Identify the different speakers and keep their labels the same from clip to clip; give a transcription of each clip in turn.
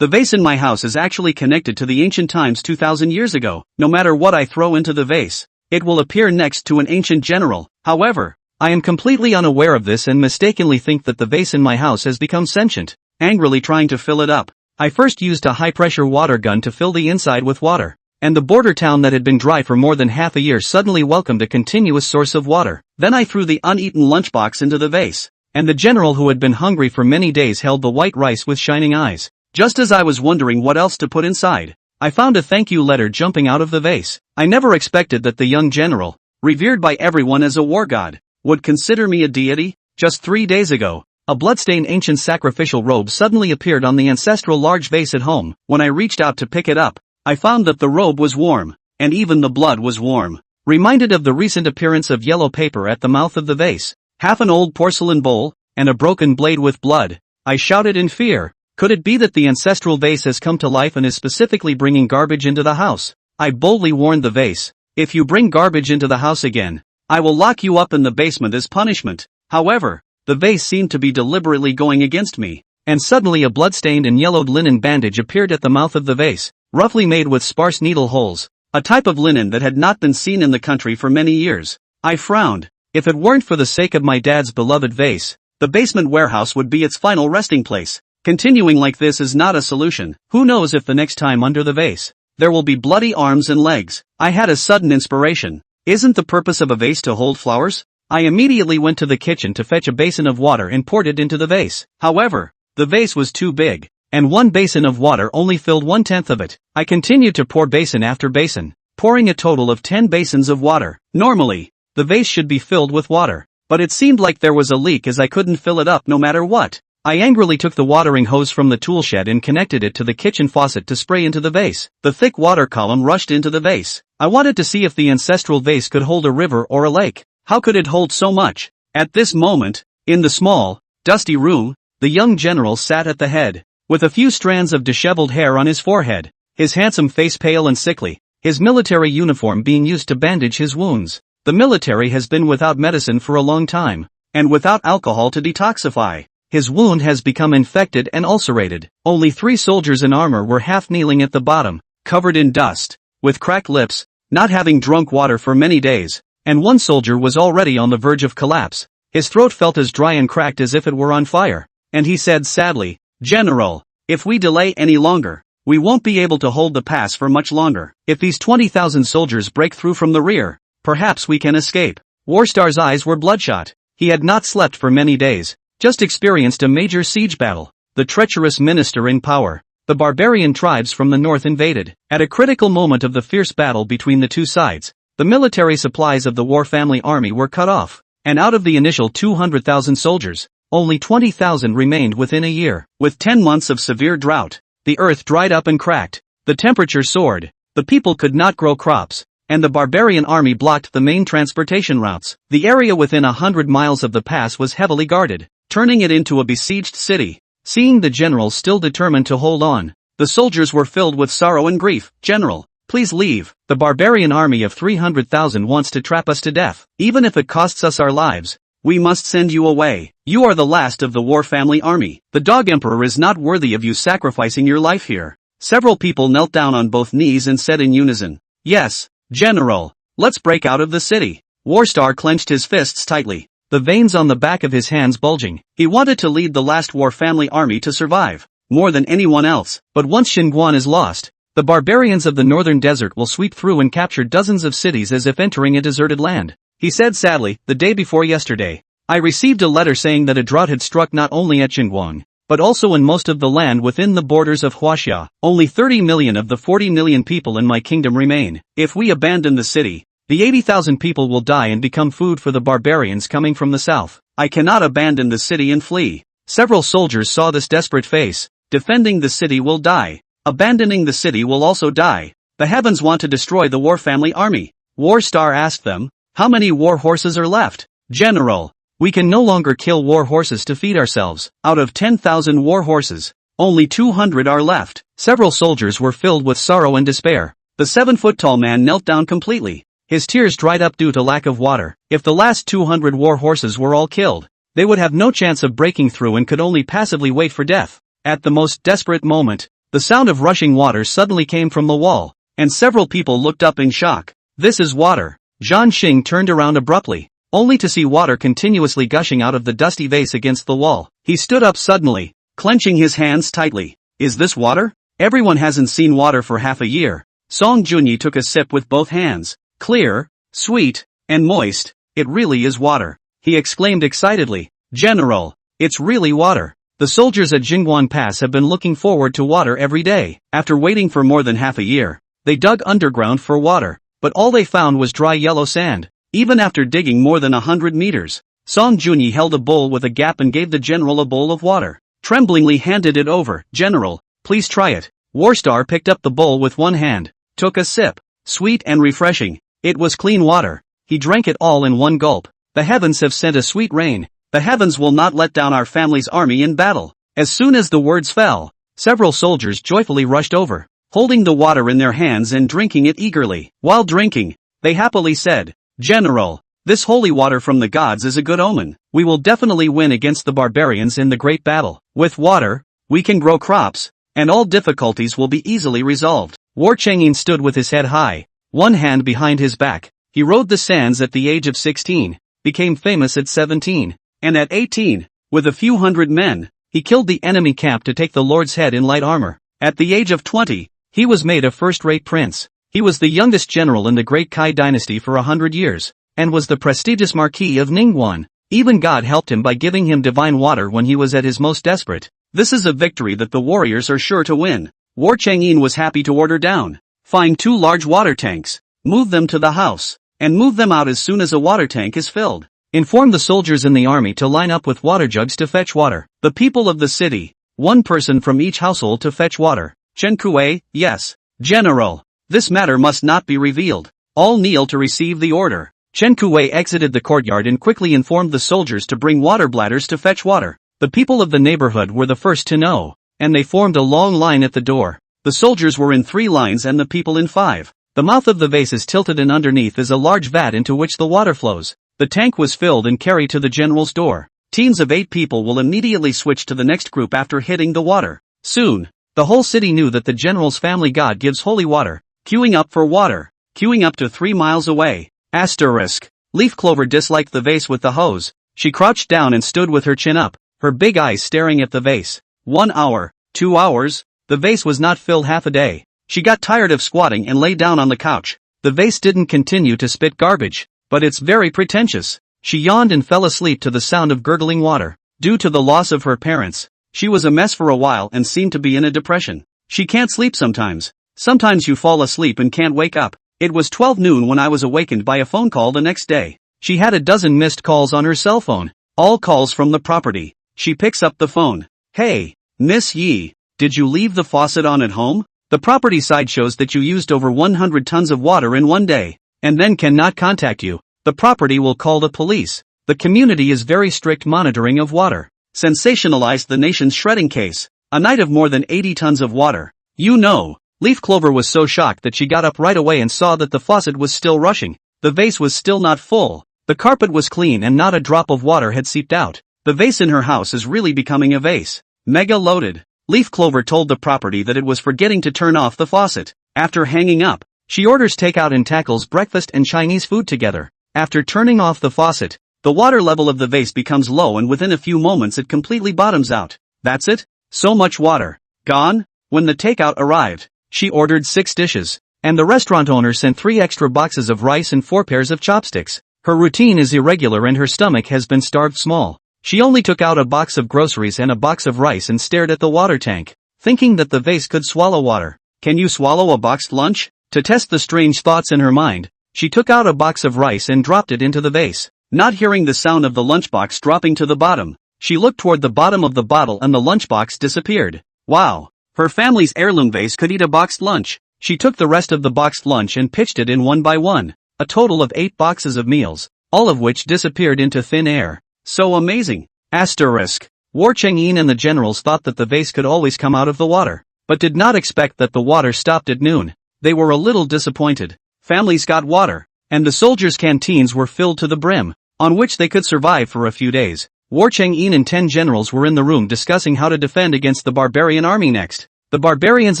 Speaker 1: The vase in my house is actually connected to the ancient times 2000 years ago. No matter what I throw into the vase, it will appear next to an ancient general. However, I am completely unaware of this and mistakenly think that the vase in my house has become sentient, angrily trying to fill it up. I first used a high-pressure water gun to fill the inside with water, and the border town that had been dry for more than half a year suddenly welcomed a continuous source of water. Then I threw the uneaten lunchbox into the vase, and the general who had been hungry for many days held the white rice with shining eyes. Just as I was wondering what else to put inside, I found a thank you letter jumping out of the vase. I never expected that the young general, revered by everyone as a war god, would consider me a deity. Just 3 days ago, a bloodstained ancient sacrificial robe suddenly appeared on the ancestral large vase at home. When I reached out to pick it up, I found that the robe was warm, and even the blood was warm. Reminded of the recent appearance of yellow paper at the mouth of the vase, half an old porcelain bowl, and a broken blade with blood, I shouted in fear. Could it be that the ancestral vase has come to life and is specifically bringing garbage into the house? I boldly warned the vase, if you bring garbage into the house again, I will lock you up in the basement as punishment. However, the vase seemed to be deliberately going against me, and suddenly a bloodstained and yellowed linen bandage appeared at the mouth of the vase, roughly made with sparse needle holes, a type of linen that had not been seen in the country for many years. I frowned. If it weren't for the sake of my dad's beloved vase, the basement warehouse would be its final resting place. Continuing like this is not a solution. Who knows if the next time under the vase, there will be bloody arms and legs. I had a sudden inspiration. Isn't the purpose of a vase to hold flowers? I immediately went to the kitchen to fetch a basin of water and poured it into the vase. However, the vase was too big, and one basin of water only filled 1/10 of it. I continued to pour basin after basin, pouring a total of 10 basins of water. Normally, the vase should be filled with water, but it seemed like there was a leak as I couldn't fill it up no matter what. I angrily took the watering hose from the tool shed and connected it to the kitchen faucet to spray into the vase. The thick water column rushed into the vase. I wanted to see if the ancestral vase could hold a river or a lake. How could it hold so much? At this moment, in the small, dusty room, the young general sat at the head, with a few strands of disheveled hair on his forehead, his handsome face pale and sickly, his military uniform being used to bandage his wounds. The military has been without medicine for a long time, and without alcohol to detoxify. His wound has become infected and ulcerated. Only 3 soldiers in armor were half kneeling at the bottom, covered in dust, with cracked lips, not having drunk water for many days, and one soldier was already on the verge of collapse. His throat felt as dry and cracked as if it were on fire, and he said sadly, "General, if we delay any longer, we won't be able to hold the pass for much longer. If these 20,000 soldiers break through from the rear, perhaps we can escape." Warstar's eyes were bloodshot. He had not slept for many days. Just experienced a major siege battle. The treacherous minister in power, the barbarian tribes from the north invaded. At a critical moment of the fierce battle between the two sides, the military supplies of the war family army were cut off, and out of the initial 200,000 soldiers, only 20,000 remained within a year. With 10 months of severe drought, the earth dried up and cracked, the temperature soared, the people could not grow crops, and the barbarian army blocked the main transportation routes. The area within 100 miles of the pass was heavily guarded, turning it into a besieged city. Seeing the general still determined to hold on, the soldiers were filled with sorrow and grief. "General, please leave. The barbarian army of 300,000 wants to trap us to death. Even if it costs us our lives, we must send you away. You are the last of the war family army. The dog emperor is not worthy of you sacrificing your life here." Several people knelt down on both knees and said in unison, "Yes, General, let's break out of the city." Warstar clenched his fists tightly, the veins on the back of his hands bulging. He wanted to lead the last war family army to survive, more than anyone else. But once Xinguan is lost, the barbarians of the northern desert will sweep through and capture dozens of cities as if entering a deserted land. He said sadly, "The day before yesterday, I received a letter saying that a drought had struck not only at Xinguang, but also in most of the land within the borders of Huaxia. Only 30 million of the 40 million people in my kingdom remain. If we abandon the city, the 80,000 people will die and become food for the barbarians coming from the south. I cannot abandon the city and flee." Several soldiers saw this desperate face. Defending the city will die. Abandoning the city will also die. The heavens want to destroy the war family army. Warstar asked them, "How many war horses are left?" "General, we can no longer kill war horses to feed ourselves. Out of 10,000 war horses, only 200 are left." Several soldiers were filled with sorrow and despair. The 7-foot-tall man knelt down completely. His tears dried up due to lack of water. If the last 200 war horses were all killed, they would have no chance of breaking through and could only passively wait for death. At the most desperate moment, The sound of rushing water suddenly came from the wall, and several people looked up in shock. This is water. Zhan Xing turned around abruptly, only to see water continuously gushing out of the dusty vase against the wall. He stood up suddenly, clenching his hands tightly. Is this water? Everyone hasn't seen water for half a year. Song Junyi took a sip with both hands. Clear, sweet, and moist. It really is water, he exclaimed excitedly. General, it's really water. The soldiers at Jingguan Pass have been looking forward to water every day. After waiting for more than half a year, they dug underground for water, but all they found was dry yellow sand. Even after digging more than 100 meters, Song Junyi held a bowl with a gap and gave the general a bowl of water. Tremblingly handed it over. General, please try it. Warstar picked up the bowl with one hand, took a sip. Sweet and refreshing. It was clean water. He drank it all in one gulp. The heavens have sent a sweet rain. The heavens will not let down our family's army in battle. As soon as the words fell, several soldiers joyfully rushed over, holding the water in their hands and drinking it eagerly. While drinking, they happily said, General, this holy water from the gods is a good omen. We will definitely win against the barbarians in the great battle. With water, we can grow crops, and all difficulties will be easily resolved. War Changyin stood with his head high, one hand behind his back. He rode the sands at the age of 16, became famous at 17, and at 18, with a few hundred men, he killed the enemy camp to take the Lord's head in light armor. At the age of 20, he was made a first-rate prince. He was the youngest general in the Great Kai dynasty for 100 years, and was the prestigious Marquis of Ningguan. Even God helped him by giving him divine water when he was at his most desperate. This is a victory that the warriors are sure to win. War Changyin was happy to order down. Find 2 large water tanks, move them to the house, and move them out as soon as a water tank is filled. Inform the soldiers in the army to line up with water jugs to fetch water. The people of the city, 1 person from each household to fetch water. Chen Kuei, yes. General, this matter must not be revealed. All kneel to receive the order. Chen Kuei exited the courtyard and quickly informed the soldiers to bring water bladders to fetch water. The people of the neighborhood were the first to know, and they formed a long line at the door. The soldiers were in 3 lines and the people in 5. The mouth of the vase is tilted and underneath is a large vat into which the water flows. The tank was filled and carried to the general's door. Teams of 8 people will immediately switch to the next group after hitting the water. Soon, the whole city knew that the general's family god gives holy water. Queuing up for water. Queuing up to 3 miles away. Asterisk. Leaf Clover disliked the vase with the hose. She crouched down and stood with her chin up, her big eyes staring at the vase. 1 hour, 2 hours, the vase was not filled half a day. She got tired of squatting and lay down on the couch. The vase didn't continue to spit garbage, but it's very pretentious. She yawned and fell asleep to the sound of gurgling water. Due to the loss of her parents, she was a mess for a while and seemed to be in a depression. She can't sleep sometimes. Sometimes you fall asleep and can't wake up. It was 12 noon when I was awakened by a phone call the next day. She had a dozen missed calls on her cell phone, all calls from the property. She picks up the phone. Hey, Miss Yi, did you leave the faucet on at home? The property side shows that you used over 100 tons of water in one day, and then cannot contact you. The property will call the police. The community is very strict monitoring of water. Sensationalized the nation's shredding case. A night of more than 80 tons of water. You know. Leaf Clover was so shocked that she got up right away and saw that the faucet was still rushing. The vase was still not full. The carpet was clean and not a drop of water had seeped out. The vase in her house is really becoming a vase. Mega loaded. Leaf Clover told the property that it was forgetting to turn off the faucet. After hanging up, she orders takeout and tackles breakfast and Chinese food together. After turning off the faucet, the water level of the vase becomes low and within a few moments it completely bottoms out. That's it? So much water. Gone? When the takeout arrived, she ordered 6 dishes, and the restaurant owner sent 3 extra boxes of rice and 4 pairs of chopsticks. Her routine is irregular and her stomach has been starved small. She only took out a box of groceries and a box of rice and stared at the water tank, thinking that the vase could swallow water. Can you swallow a boxed lunch? To test the strange thoughts in her mind, she took out a box of rice and dropped it into the vase. Not hearing the sound of the lunchbox dropping to the bottom, she looked toward the bottom of the bottle and the lunchbox disappeared. Wow! Her family's heirloom vase could eat a boxed lunch. She took the rest of the boxed lunch and pitched it in one by one, a total of 8 boxes of meals, all of which disappeared into thin air. So amazing. Asterisk. War Changyin and the generals thought that the vase could always come out of the water, but did not expect that the water stopped at noon. They were a little disappointed. Families got water, and the soldiers' canteens were filled to the brim, on which they could survive for a few days. War Changyin and 10 generals were in the room discussing how to defend against the barbarian army next. The barbarians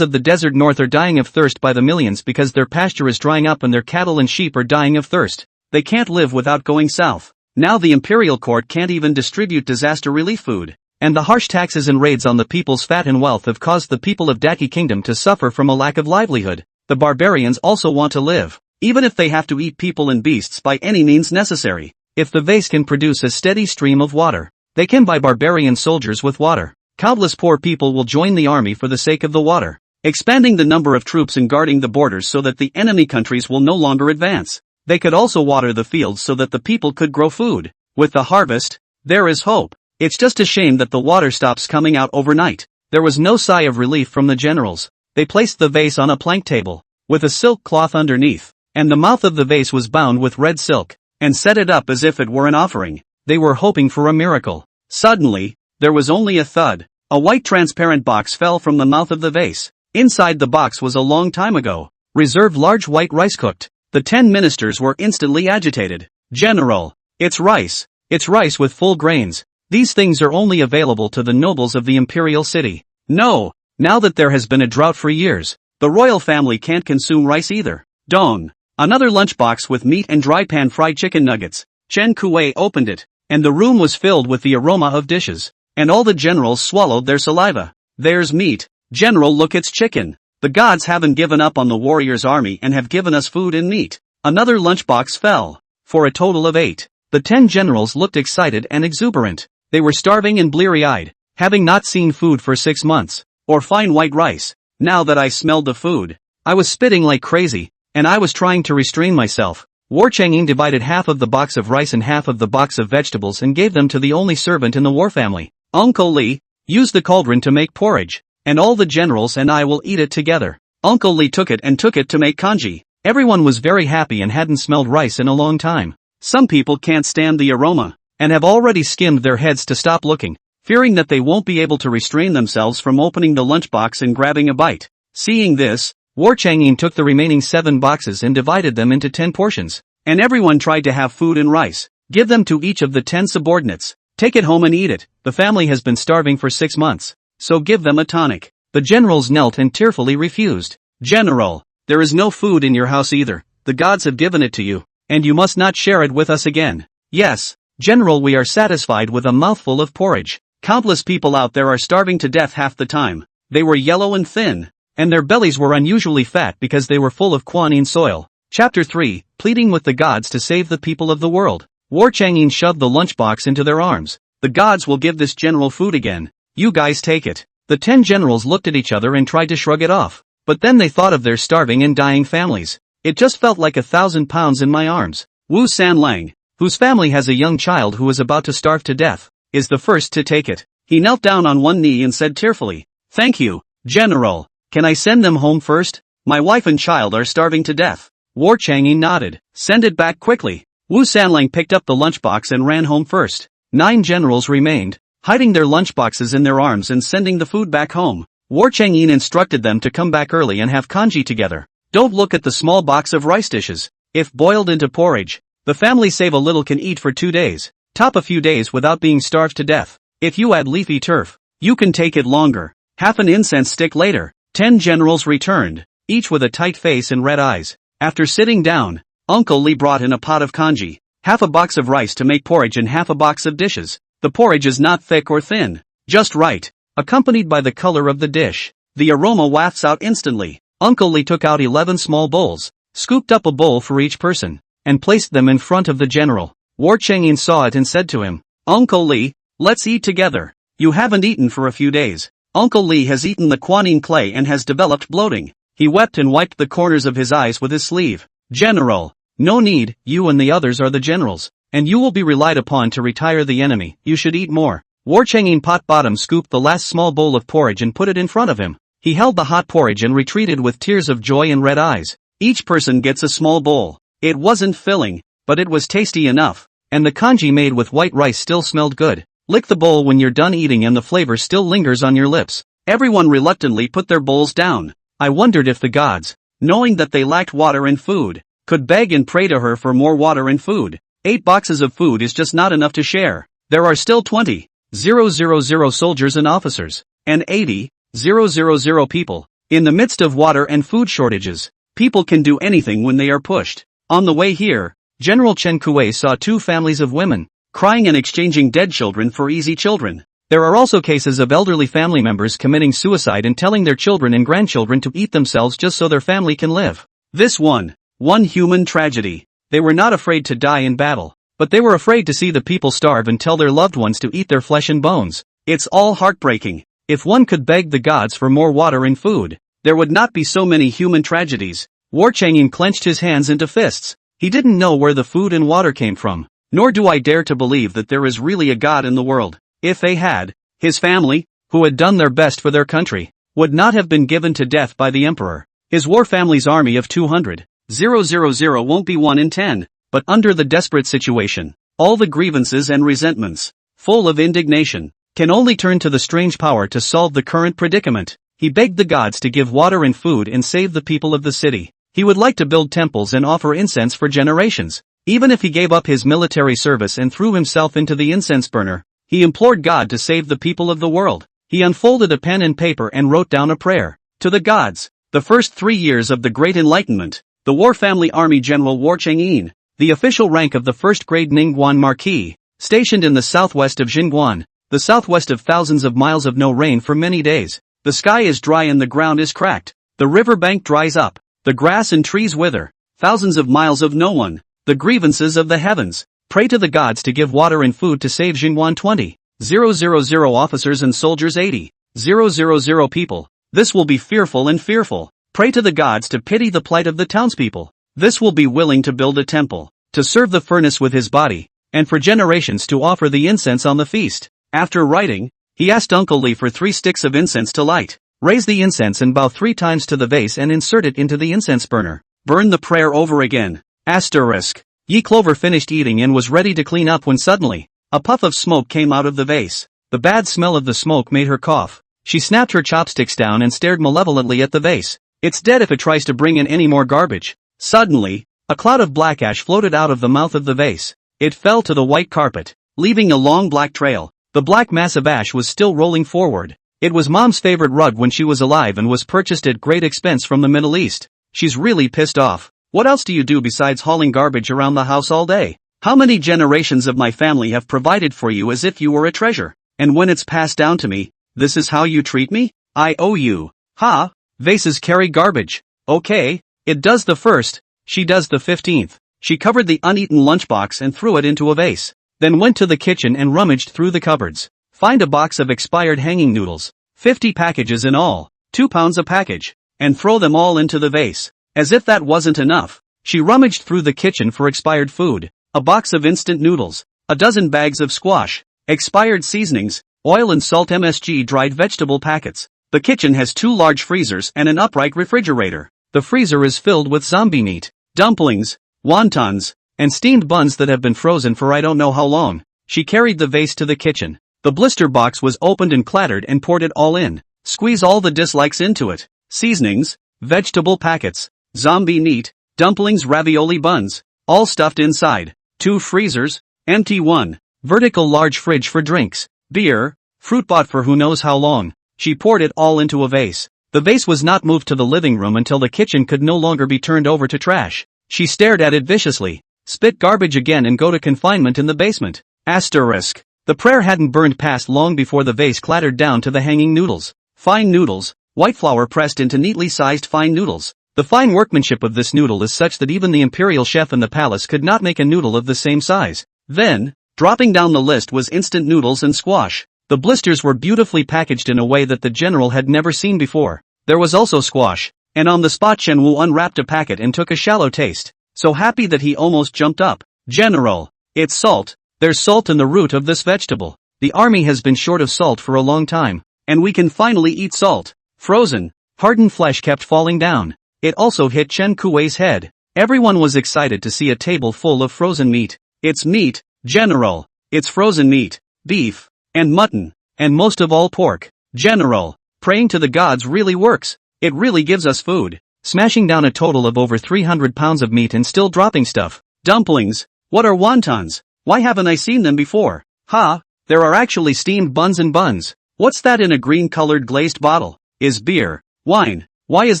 Speaker 1: of the desert north are dying of thirst by the millions because their pasture is drying up and their cattle and sheep are dying of thirst. They can't live without going south. Now the imperial court can't even distribute disaster relief food. And the harsh taxes and raids on the people's fat and wealth have caused the people of Daki Kingdom to suffer from a lack of livelihood. The barbarians also want to live, even if they have to eat people and beasts by any means necessary. If the vase can produce a steady stream of water, they can buy barbarian soldiers with water. Countless poor people will join the army for the sake of the water, expanding the number of troops and guarding the borders so that the enemy countries will no longer advance. They could also water the fields so that the people could grow food. With the harvest, there is hope. It's just a shame that the water stops coming out overnight. There was no sigh of relief from the generals. They placed the vase on a plank table, with a silk cloth underneath, and the mouth of the vase was bound with red silk, and set it up as if it were an offering. They were hoping for a miracle. Suddenly, there was only a thud. A white transparent box fell from the mouth of the vase. Inside the box was a long time ago reserved large white rice cooked. The 10 ministers were instantly agitated. General, it's rice. It's rice with full grains. These things are only available to the nobles of the imperial city. No, now that there has been a drought for years, the royal family can't consume rice either. Dong. Another lunchbox with meat and dry pan fried chicken nuggets. Chen Kuei opened it, and the room was filled with the aroma of dishes. And all the generals swallowed their saliva. There's meat. General, look, it's chicken. The gods haven't given up on the warriors' army and have given us food and meat. Another lunchbox fell. For a total of 8. The 10 generals looked excited and exuberant. They were starving and bleary-eyed, having not seen food for 6 months, or fine white rice. Now that I smelled the food, I was spitting like crazy, and I was trying to restrain myself. War Chang'in divided half of the box of rice and half of the box of vegetables and gave them to the only servant in the war family. Uncle Li, use the cauldron to make porridge, and all the generals and I will eat it together. Uncle Li took it to make congee. Everyone was very happy and hadn't smelled rice in a long time. Some people can't stand the aroma, and have already skimmed their heads to stop looking, fearing that they won't be able to restrain themselves from opening the lunchbox and grabbing a bite. Seeing this, War Chang'in took the remaining 7 boxes and divided them into 10 portions, and everyone tried to have food and rice. Give them to each of the 10 subordinates. Take it home and eat it. The family has been starving for 6 months, so give them a tonic. The generals knelt and tearfully refused. General, there is no food in your house either. The gods have given it to you, and you must not share it with us again. Yes, General, we are satisfied with a mouthful of porridge. Countless people out there are starving to death half the time. They were yellow and thin, and their bellies were unusually fat because they were full of quinine soil. Chapter 3, Pleading with the Gods to Save the People of the World. War Chang'in shoved the lunchbox into their arms. The gods will give this general food again. You guys take it. The 10 generals looked at each other and tried to shrug it off. But then they thought of their starving and dying families. It just felt like 1,000 pounds in my arms. Wu Sanlang, whose family has a young child who is about to starve to death, is the first to take it. He knelt down on one knee and said tearfully, "Thank you, General. Can I send them home first? My wife and child are starving to death." War Chang'in nodded. "Send it back quickly." Wu Sanlang picked up the lunchbox and ran home first. 9 generals remained, hiding their lunchboxes in their arms and sending the food back home. War Chang'in instructed them to come back early and have congee together. Don't look at the small box of rice dishes. If boiled into porridge, the family save a little can eat for 2 days. Top a few days without being starved to death. If you add leafy turf, you can take it longer. Half an incense stick later, 10 generals returned, each with a tight face and red eyes. After sitting down, Uncle Li brought in a pot of congee, half a box of rice to make porridge and half a box of dishes. The porridge is not thick or thin, just right, accompanied by the color of the dish. The aroma wafts out instantly. Uncle Li took out 11 small bowls, scooped up a bowl for each person, and placed them in front of the general. War Chang'in saw it and said to him, "Uncle Li, let's eat together. You haven't eaten for a few days." Uncle Li has eaten the quinine clay and has developed bloating. He wept and wiped the corners of his eyes with his sleeve. "General, no need, you and the others are the generals, and you will be relied upon to retire the enemy. You should eat more." War Chang'in pot-bottom scooped the last small bowl of porridge and put it in front of him. He held the hot porridge and retreated with tears of joy and red eyes. Each person gets a small bowl. It wasn't filling, but it was tasty enough, and the congee made with white rice still smelled good. Lick the bowl when you're done eating and the flavor still lingers on your lips. Everyone reluctantly put their bowls down. I wondered if the gods, knowing that they lacked water and food, could beg and pray to her for more water and food. 8 boxes of food is just not enough to share. There are still 20,000 soldiers and officers, and 80 000 people. In the midst of water and food shortages, people can do anything when they are pushed. On the way here, General Chen Kuei saw two families of women, crying and exchanging dead children for easy children. There are also cases of elderly family members committing suicide and telling their children and grandchildren to eat themselves just so their family can live. This one human tragedy. They were not afraid to die in battle, but they were afraid to see the people starve and tell their loved ones to eat their flesh and bones. It's all heartbreaking. If one could beg the gods for more water and food, there would not be so many human tragedies. War Chang'an clenched his hands into fists. He didn't know where the food and water came from, nor do I dare to believe that there is really a god in the world. If they had, his family, who had done their best for their country, would not have been given to death by the emperor. His war family's army of 200,000 won't be 1 in 10, but under the desperate situation, all the grievances and resentments, full of indignation, can only turn to the strange power to solve the current predicament. He begged the gods to give water and food and save the people of the city. He would like to build temples and offer incense for generations. Even if he gave up his military service and threw himself into the incense burner, he implored God to save the people of the world. He unfolded a pen and paper and wrote down a prayer. To the gods. The first 3 years of the Great Enlightenment, the War Family Army General War Chang'an, the official rank of the first-grade Ningguan Marquis, stationed in the southwest of Jingguan, the southwest of thousands of miles of no rain for many days. The sky is dry and the ground is cracked. The river bank dries up. The grass and trees wither. Thousands of miles of no one. The grievances of the heavens. Pray to the gods to give water and food to save Jingguan 20,000 officers and soldiers 80,000 people. This will be fearful and fearful. Pray to the gods to pity the plight of the townspeople. This will be willing to build a temple, to serve the furnace with his body, and for generations to offer the incense on the feast. After writing, he asked Uncle Li for 3 sticks of incense to light. Raise the incense and bow 3 times to the vase and insert it into the incense burner. Burn the prayer over again. Asterisk. Yi Clover finished eating and was ready to clean up when suddenly, a puff of smoke came out of the vase. The bad smell of the smoke made her cough. She snapped her chopsticks down and stared malevolently at the vase. It's dead if it tries to bring in any more garbage. Suddenly, a cloud of black ash floated out of the mouth of the vase. It fell to the white carpet, leaving a long black trail. The black mass of ash was still rolling forward. It was Mom's favorite rug when she was alive and was purchased at great expense from the Middle East. She's really pissed off. What else do you do besides hauling garbage around the house all day? How many generations of my family have provided for you as if you were a treasure? And when it's passed down to me, this is how you treat me? I owe you. Ha! Vases carry garbage. Okay, it does the first, she does the 15th. She covered the uneaten lunchbox and threw it into a vase. Then went to the kitchen and rummaged through the cupboards. Find a box of expired hanging noodles, 50 packages in all, 2 pounds a package, and throw them all into the vase. As if that wasn't enough, she rummaged through the kitchen for expired food, a box of instant noodles, a dozen bags of squash, expired seasonings, oil and salt MSG dried vegetable packets. The kitchen has 2 large freezers and an upright refrigerator. The freezer is filled with zombie meat, dumplings, wontons, and steamed buns that have been frozen for I don't know how long. She carried the vase to the kitchen. The blister box was opened and clattered and poured it all in. Squeeze all the dislikes into it. Seasonings, vegetable packets, zombie meat, dumplings, ravioli buns, all stuffed inside. 2 freezers, empty 1. Vertical large fridge for drinks, beer, fruit bought for who knows how long. She poured it all into a vase. The vase was not moved to the living room until the kitchen could no longer be turned over to trash. She stared at it viciously. Spit garbage again and go to confinement in the basement. Asterisk. The prayer hadn't burned past long before the vase clattered down to the hanging noodles. Fine noodles, white flour pressed into neatly sized fine noodles. The fine workmanship of this noodle is such that even the imperial chef in the palace could not make a noodle of the same size. Then, dropping down the list was instant noodles and squash. The blisters were beautifully packaged in a way that the general had never seen before. There was also squash, and on the spot Chen Wu unwrapped a packet and took a shallow taste. So happy that he almost jumped up. General, it's salt. There's salt in the root of this vegetable. The army has been short of salt for a long time, and we can finally eat salt. Frozen, hardened flesh kept falling down. It also hit Chen Kuei's head. Everyone was excited to see a table full of frozen meat. It's meat, General. It's frozen meat, beef, and mutton, and most of all pork. General, praying to the gods really works. It really gives us food. Smashing down a total of over 300 pounds of meat and still dropping stuff. Dumplings. What are wontons? Why haven't I seen them before? Ha, there are actually steamed buns and buns. What's that in a green-colored glazed bottle? Is beer, wine? Why is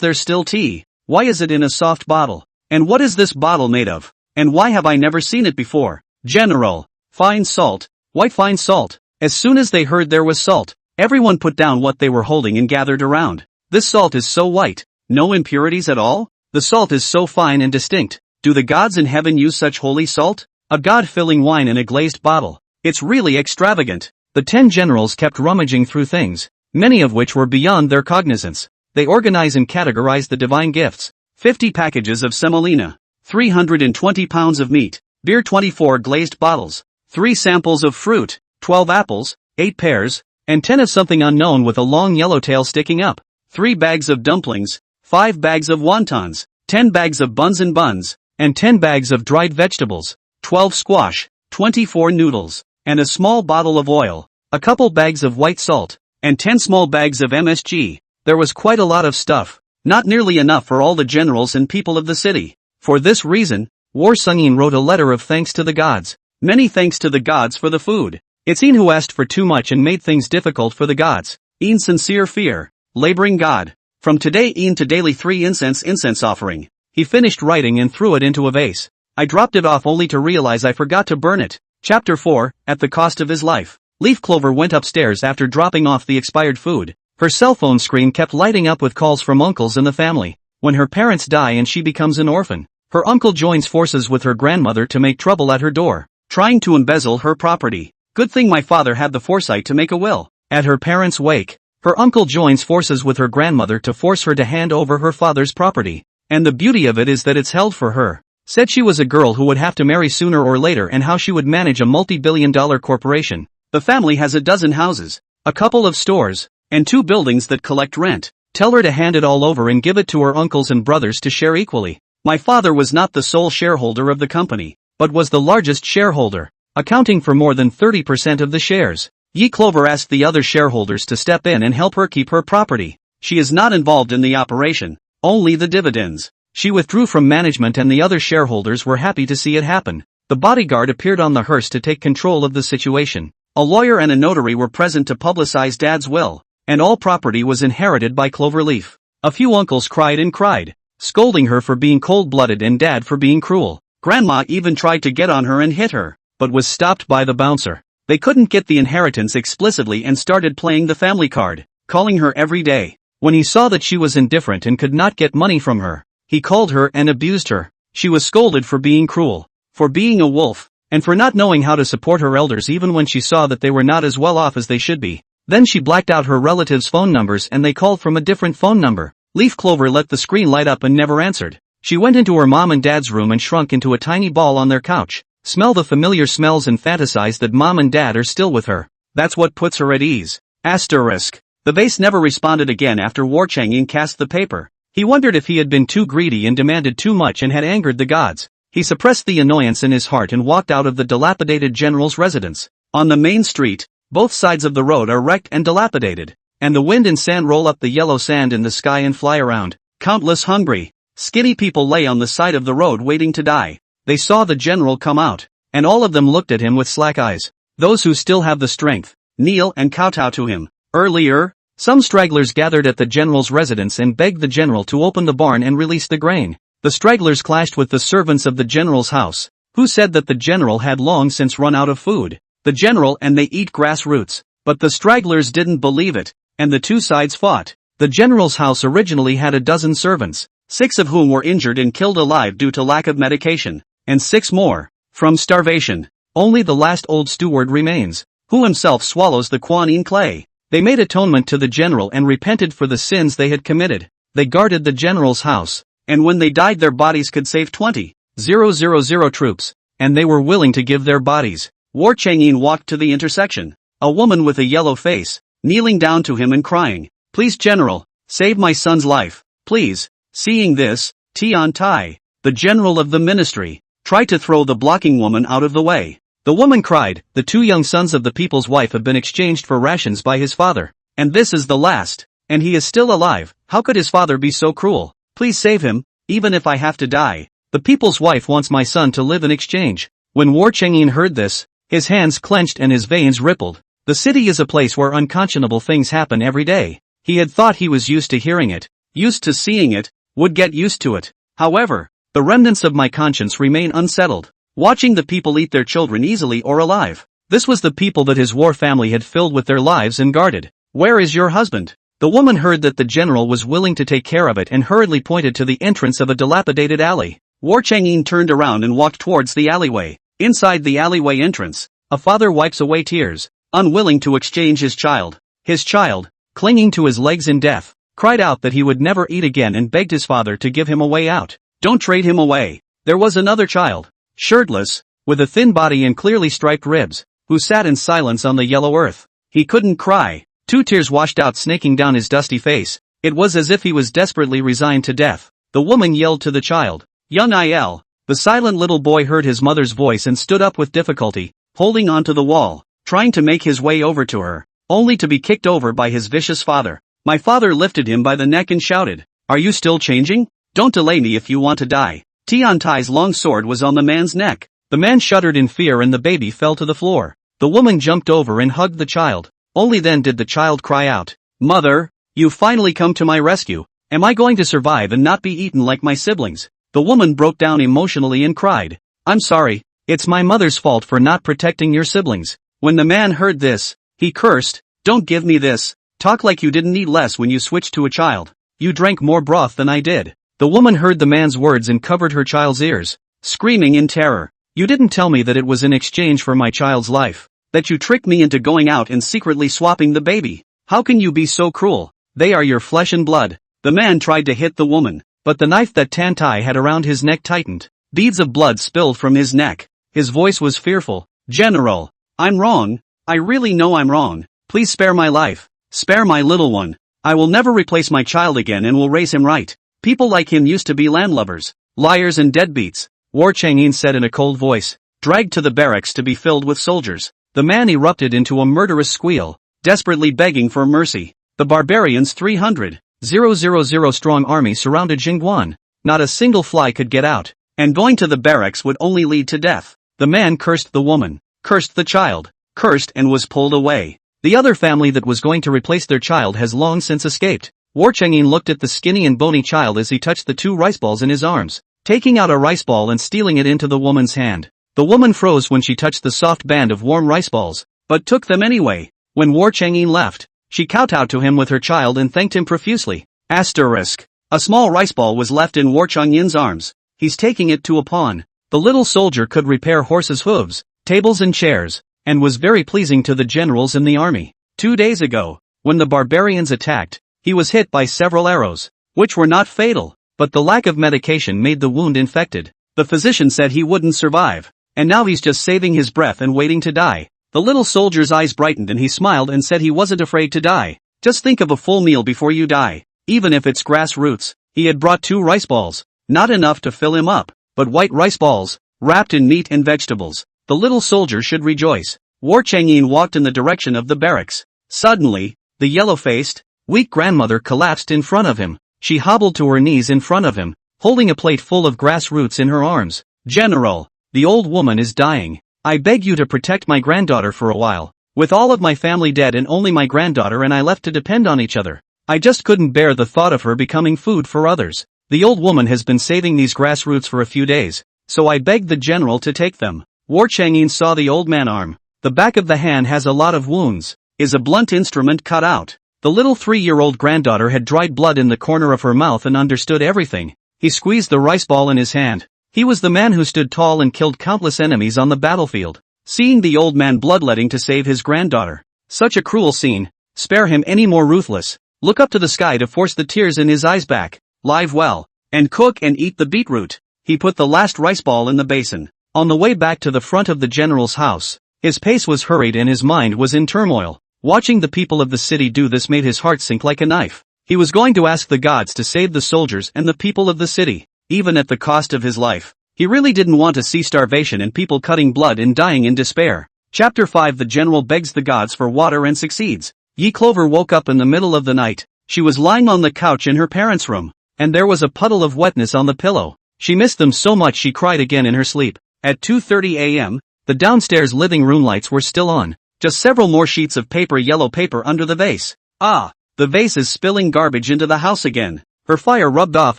Speaker 1: there still tea? Why is it in a soft bottle? And what is this bottle made of? And why have I never seen it before? General. Fine salt. White fine salt. As soon as they heard there was salt, everyone put down what they were holding and gathered around. This salt is so white. No impurities at all? The salt is so fine and distinct. Do the gods in heaven use such holy salt? A god filling wine in a glazed bottle. It's really extravagant. The 10 generals kept rummaging through things, many of which were beyond their cognizance. They organize and categorize the divine gifts. 50 packages of semolina, 320 pounds of meat, beer 24 glazed bottles, 3 samples of fruit, 12 apples, 8 pears, and 10 of something unknown with a long yellow tail sticking up, 3 bags of dumplings, 5 bags of wontons, 10 bags of buns, and 10 bags of dried vegetables, 12 squash, 24 noodles, and a small bottle of oil, a couple bags of white salt, and 10 small bags of MSG. There was quite a lot of stuff, not nearly enough for all the generals and people of the city. For this reason, War Sungin wrote a letter of thanks to the gods. Many thanks to the gods for the food. It's Een who asked for too much and made things difficult for the gods. Een sincere fear, laboring God. From today Een to daily 3 incense offering. He finished writing and threw it into a vase. I dropped it off only to realize I forgot to burn it. Chapter 4, at the cost of his life. Leaf Clover went upstairs after dropping off the expired food. Her cell phone screen kept lighting up with calls from uncles in the family. When her parents die and she becomes an orphan, her uncle joins forces with her grandmother to make trouble at her door, trying to embezzle her property. Good thing my father had the foresight to make a will. At her parents' wake, her uncle joins forces with her grandmother to force her to hand over her father's property. And the beauty of it is that it's held for her. Said she was a girl who would have to marry sooner or later and how she would manage a multi-billion-dollar corporation. The family has a dozen houses, a couple of stores, and 2 buildings that collect rent. Tell her to hand it all over and give it to her uncles and brothers to share equally. My father was not the sole shareholder of the company, but was the largest shareholder, accounting for more than 30% of the shares. Yi Clover asked the other shareholders to step in and help her keep her property. She is not involved in the operation, only the dividends. She withdrew from management and the other shareholders were happy to see it happen. The bodyguard appeared on the hearse to take control of the situation. A lawyer and a notary were present to publicize Dad's will, and all property was inherited by Cloverleaf. A few uncles cried and cried, scolding her for being cold-blooded and Dad for being cruel. Grandma even tried to get on her and hit her, but was stopped by the bouncer. They couldn't get the inheritance explicitly and started playing the family card, calling her every day. When he saw that she was indifferent and could not get money from her, he called her and abused her. She was scolded for being cruel, for being a wolf, and for not knowing how to support her elders even when she saw that they were not as well off as they should be. Then she blacked out her relatives' phone numbers and they called from a different phone number. Leaf Clover let the screen light up and never answered. She went into her mom and dad's room and shrunk into a tiny ball on their couch. Smell the familiar smells and fantasize that mom and dad are still with her. That's what puts her at ease. Asterisk. The vase never responded again after War Chang'e cast the paper. He wondered if he had been too greedy and demanded too much and had angered the gods. He suppressed the annoyance in his heart and walked out of the dilapidated general's residence. On the main street, both sides of the road are wrecked and dilapidated, and the wind and sand roll up the yellow sand in the sky and fly around. Countless hungry, skinny people lay on the side of the road waiting to die. They saw the general come out, and all of them looked at him with slack eyes. Those who still have the strength, kneel and kowtow to him. Earlier, some stragglers gathered at the general's residence and begged the general to open the barn and release the grain. The stragglers clashed with the servants of the general's house, who said that the general had long since run out of food. The general and they eat grass roots, but the stragglers didn't believe it, and the two sides fought. The general's house originally had a dozen servants, 6 of whom were injured and killed alive due to lack of medication, and 6 more, from starvation. Only the last old steward remains, who himself swallows the Kuan Yin clay. They made atonement to the general and repented for the sins they had committed. They guarded the general's house, and when they died their bodies could save 20,000 troops, and they were willing to give their bodies. War Chang'e walked to the intersection, a woman with a yellow face, kneeling down to him and crying, "Please general, save my son's life, please." Seeing this, Tian Tai, the general of the ministry, tried to throw the blocking woman out of the way. The woman cried, "The 2 young sons of the people's wife have been exchanged for rations by his father, and this is the last, and he is still alive. How could his father be so cruel? Please save him, even if I have to die. The people's wife wants my son to live in exchange." When War Chang'e heard this, his hands clenched and his veins rippled. The city is a place where unconscionable things happen every day. He had thought he was used to hearing it, used to seeing it, would get used to it. However, the remnants of my conscience remain unsettled, watching the people eat their children easily or alive. This was the people that his war family had filled with their lives and guarded. Where is your husband? The woman heard that the general was willing to take care of it and hurriedly pointed to the entrance of a dilapidated alley. War Chang'in turned around and walked towards the alleyway. Inside the alleyway entrance, a father wipes away tears, unwilling to exchange his child. His child, clinging to his legs in death, cried out that he would never eat again and begged his father to give him a way out. Don't trade him away. There was another child, shirtless, with a thin body and clearly striped ribs, who sat in silence on the yellow earth. He couldn't cry. 2 tears washed out snaking down his dusty face. It was as if he was desperately resigned to death. The woman yelled to the child, "Young Il." The silent little boy heard his mother's voice and stood up with difficulty, holding onto the wall, trying to make his way over to her, only to be kicked over by his vicious father. My father lifted him by the neck and shouted, "Are you still changing? Don't delay me if you want to die." Tian Tai's long sword was on the man's neck. The man shuddered in fear and the baby fell to the floor. The woman jumped over and hugged the child. Only then did the child cry out, "Mother, you finally come to my rescue. Am I going to survive and not be eaten like my siblings?" The woman broke down emotionally and cried, "I'm sorry, it's my mother's fault for not protecting your siblings." When the man heard this, he cursed, "Don't give me this. Talk like you didn't eat less when you switched to a child. You drank more broth than I did." The woman heard the man's words and covered her child's ears, screaming in terror, "You didn't tell me that it was in exchange for my child's life. That you tricked me into going out and secretly swapping the baby. How can you be so cruel? They are your flesh and blood." The man tried to hit the woman, but the knife that Tantai had around his neck tightened. Beads of blood spilled from his neck. His voice was fearful. "General, I'm wrong. I really know I'm wrong. Please spare my life. Spare my little one. I will never replace my child again and will raise him right. People like him used to be landlubbers, liars and deadbeats." War Chang'in said in a cold voice, dragged to the barracks to be filled with soldiers. The man erupted into a murderous squeal, desperately begging for mercy. The barbarians' 300,000 strong army surrounded Jingguan. Not a single fly could get out, and going to the barracks would only lead to death. The man cursed the woman, cursed the child, cursed and was pulled away. The other family that was going to replace their child has long since escaped. War Chang'in looked at the skinny and bony child as he touched the 2 rice balls in his arms, taking out a rice ball and stealing it into the woman's hand. The woman froze when she touched the soft band of warm rice balls, but took them anyway. When War Chang'in left, she kowtowed to him with her child and thanked him profusely. Asterisk. A small rice ball was left in War Chang'in's arms. He's taking it to a pawn. The little soldier could repair horses' hooves, tables and chairs, and was very pleasing to the generals in the army. 2 days ago, when the barbarians attacked, he was hit by several arrows, which were not fatal, but the lack of medication made the wound infected. The physician said he wouldn't survive. And now he's just saving his breath and waiting to die. The little soldier's eyes brightened and he smiled and said he wasn't afraid to die. Just think of a full meal before you die, even if it's grass roots. He had brought 2 rice balls, not enough to fill him up, but white rice balls, wrapped in meat and vegetables. The little soldier should rejoice. War Chang'in walked in the direction of the barracks. Suddenly, the yellow-faced, weak grandmother collapsed in front of him. She hobbled to her knees in front of him, holding a plate full of grass roots in her arms. "General, the old woman is dying. I beg you to protect my granddaughter for a while. With all of my family dead and only my granddaughter and I left to depend on each other, I just couldn't bear the thought of her becoming food for others. The old woman has been saving these grass roots for a few days, so I begged the general to take them." War Chang'in saw the old man's arm. The back of the hand has a lot of wounds. Is a blunt instrument cut out? The little 3-year-old granddaughter had dried blood in the corner of her mouth and understood everything. He squeezed the rice ball in his hand. He was the man who stood tall and killed countless enemies on the battlefield. Seeing the old man bloodletting to save his granddaughter. Such a cruel scene. Spare him any more ruthless. Look up to the sky to force the tears in his eyes back. Live well. And cook and eat the beetroot. He put the last rice ball in the basin. On the way back to the front of the general's house, his pace was hurried and his mind was in turmoil. Watching the people of the city do this made his heart sink like a knife. He was going to ask the gods to save the soldiers and the people of the city, even at the cost of his life. He really didn't want to see starvation and people cutting blood and dying in despair. Chapter 5. The general begs the gods for water and succeeds. Yi Clover woke up in the middle of the night. She was lying on the couch in her parents' room, and there was a puddle of wetness on the pillow. She missed them so much she cried again in her sleep. At 2:30 a.m., the downstairs living room lights were still on. Just several more sheets of yellow paper under the vase. Ah! The vase is spilling garbage into the house again. Her fire rubbed off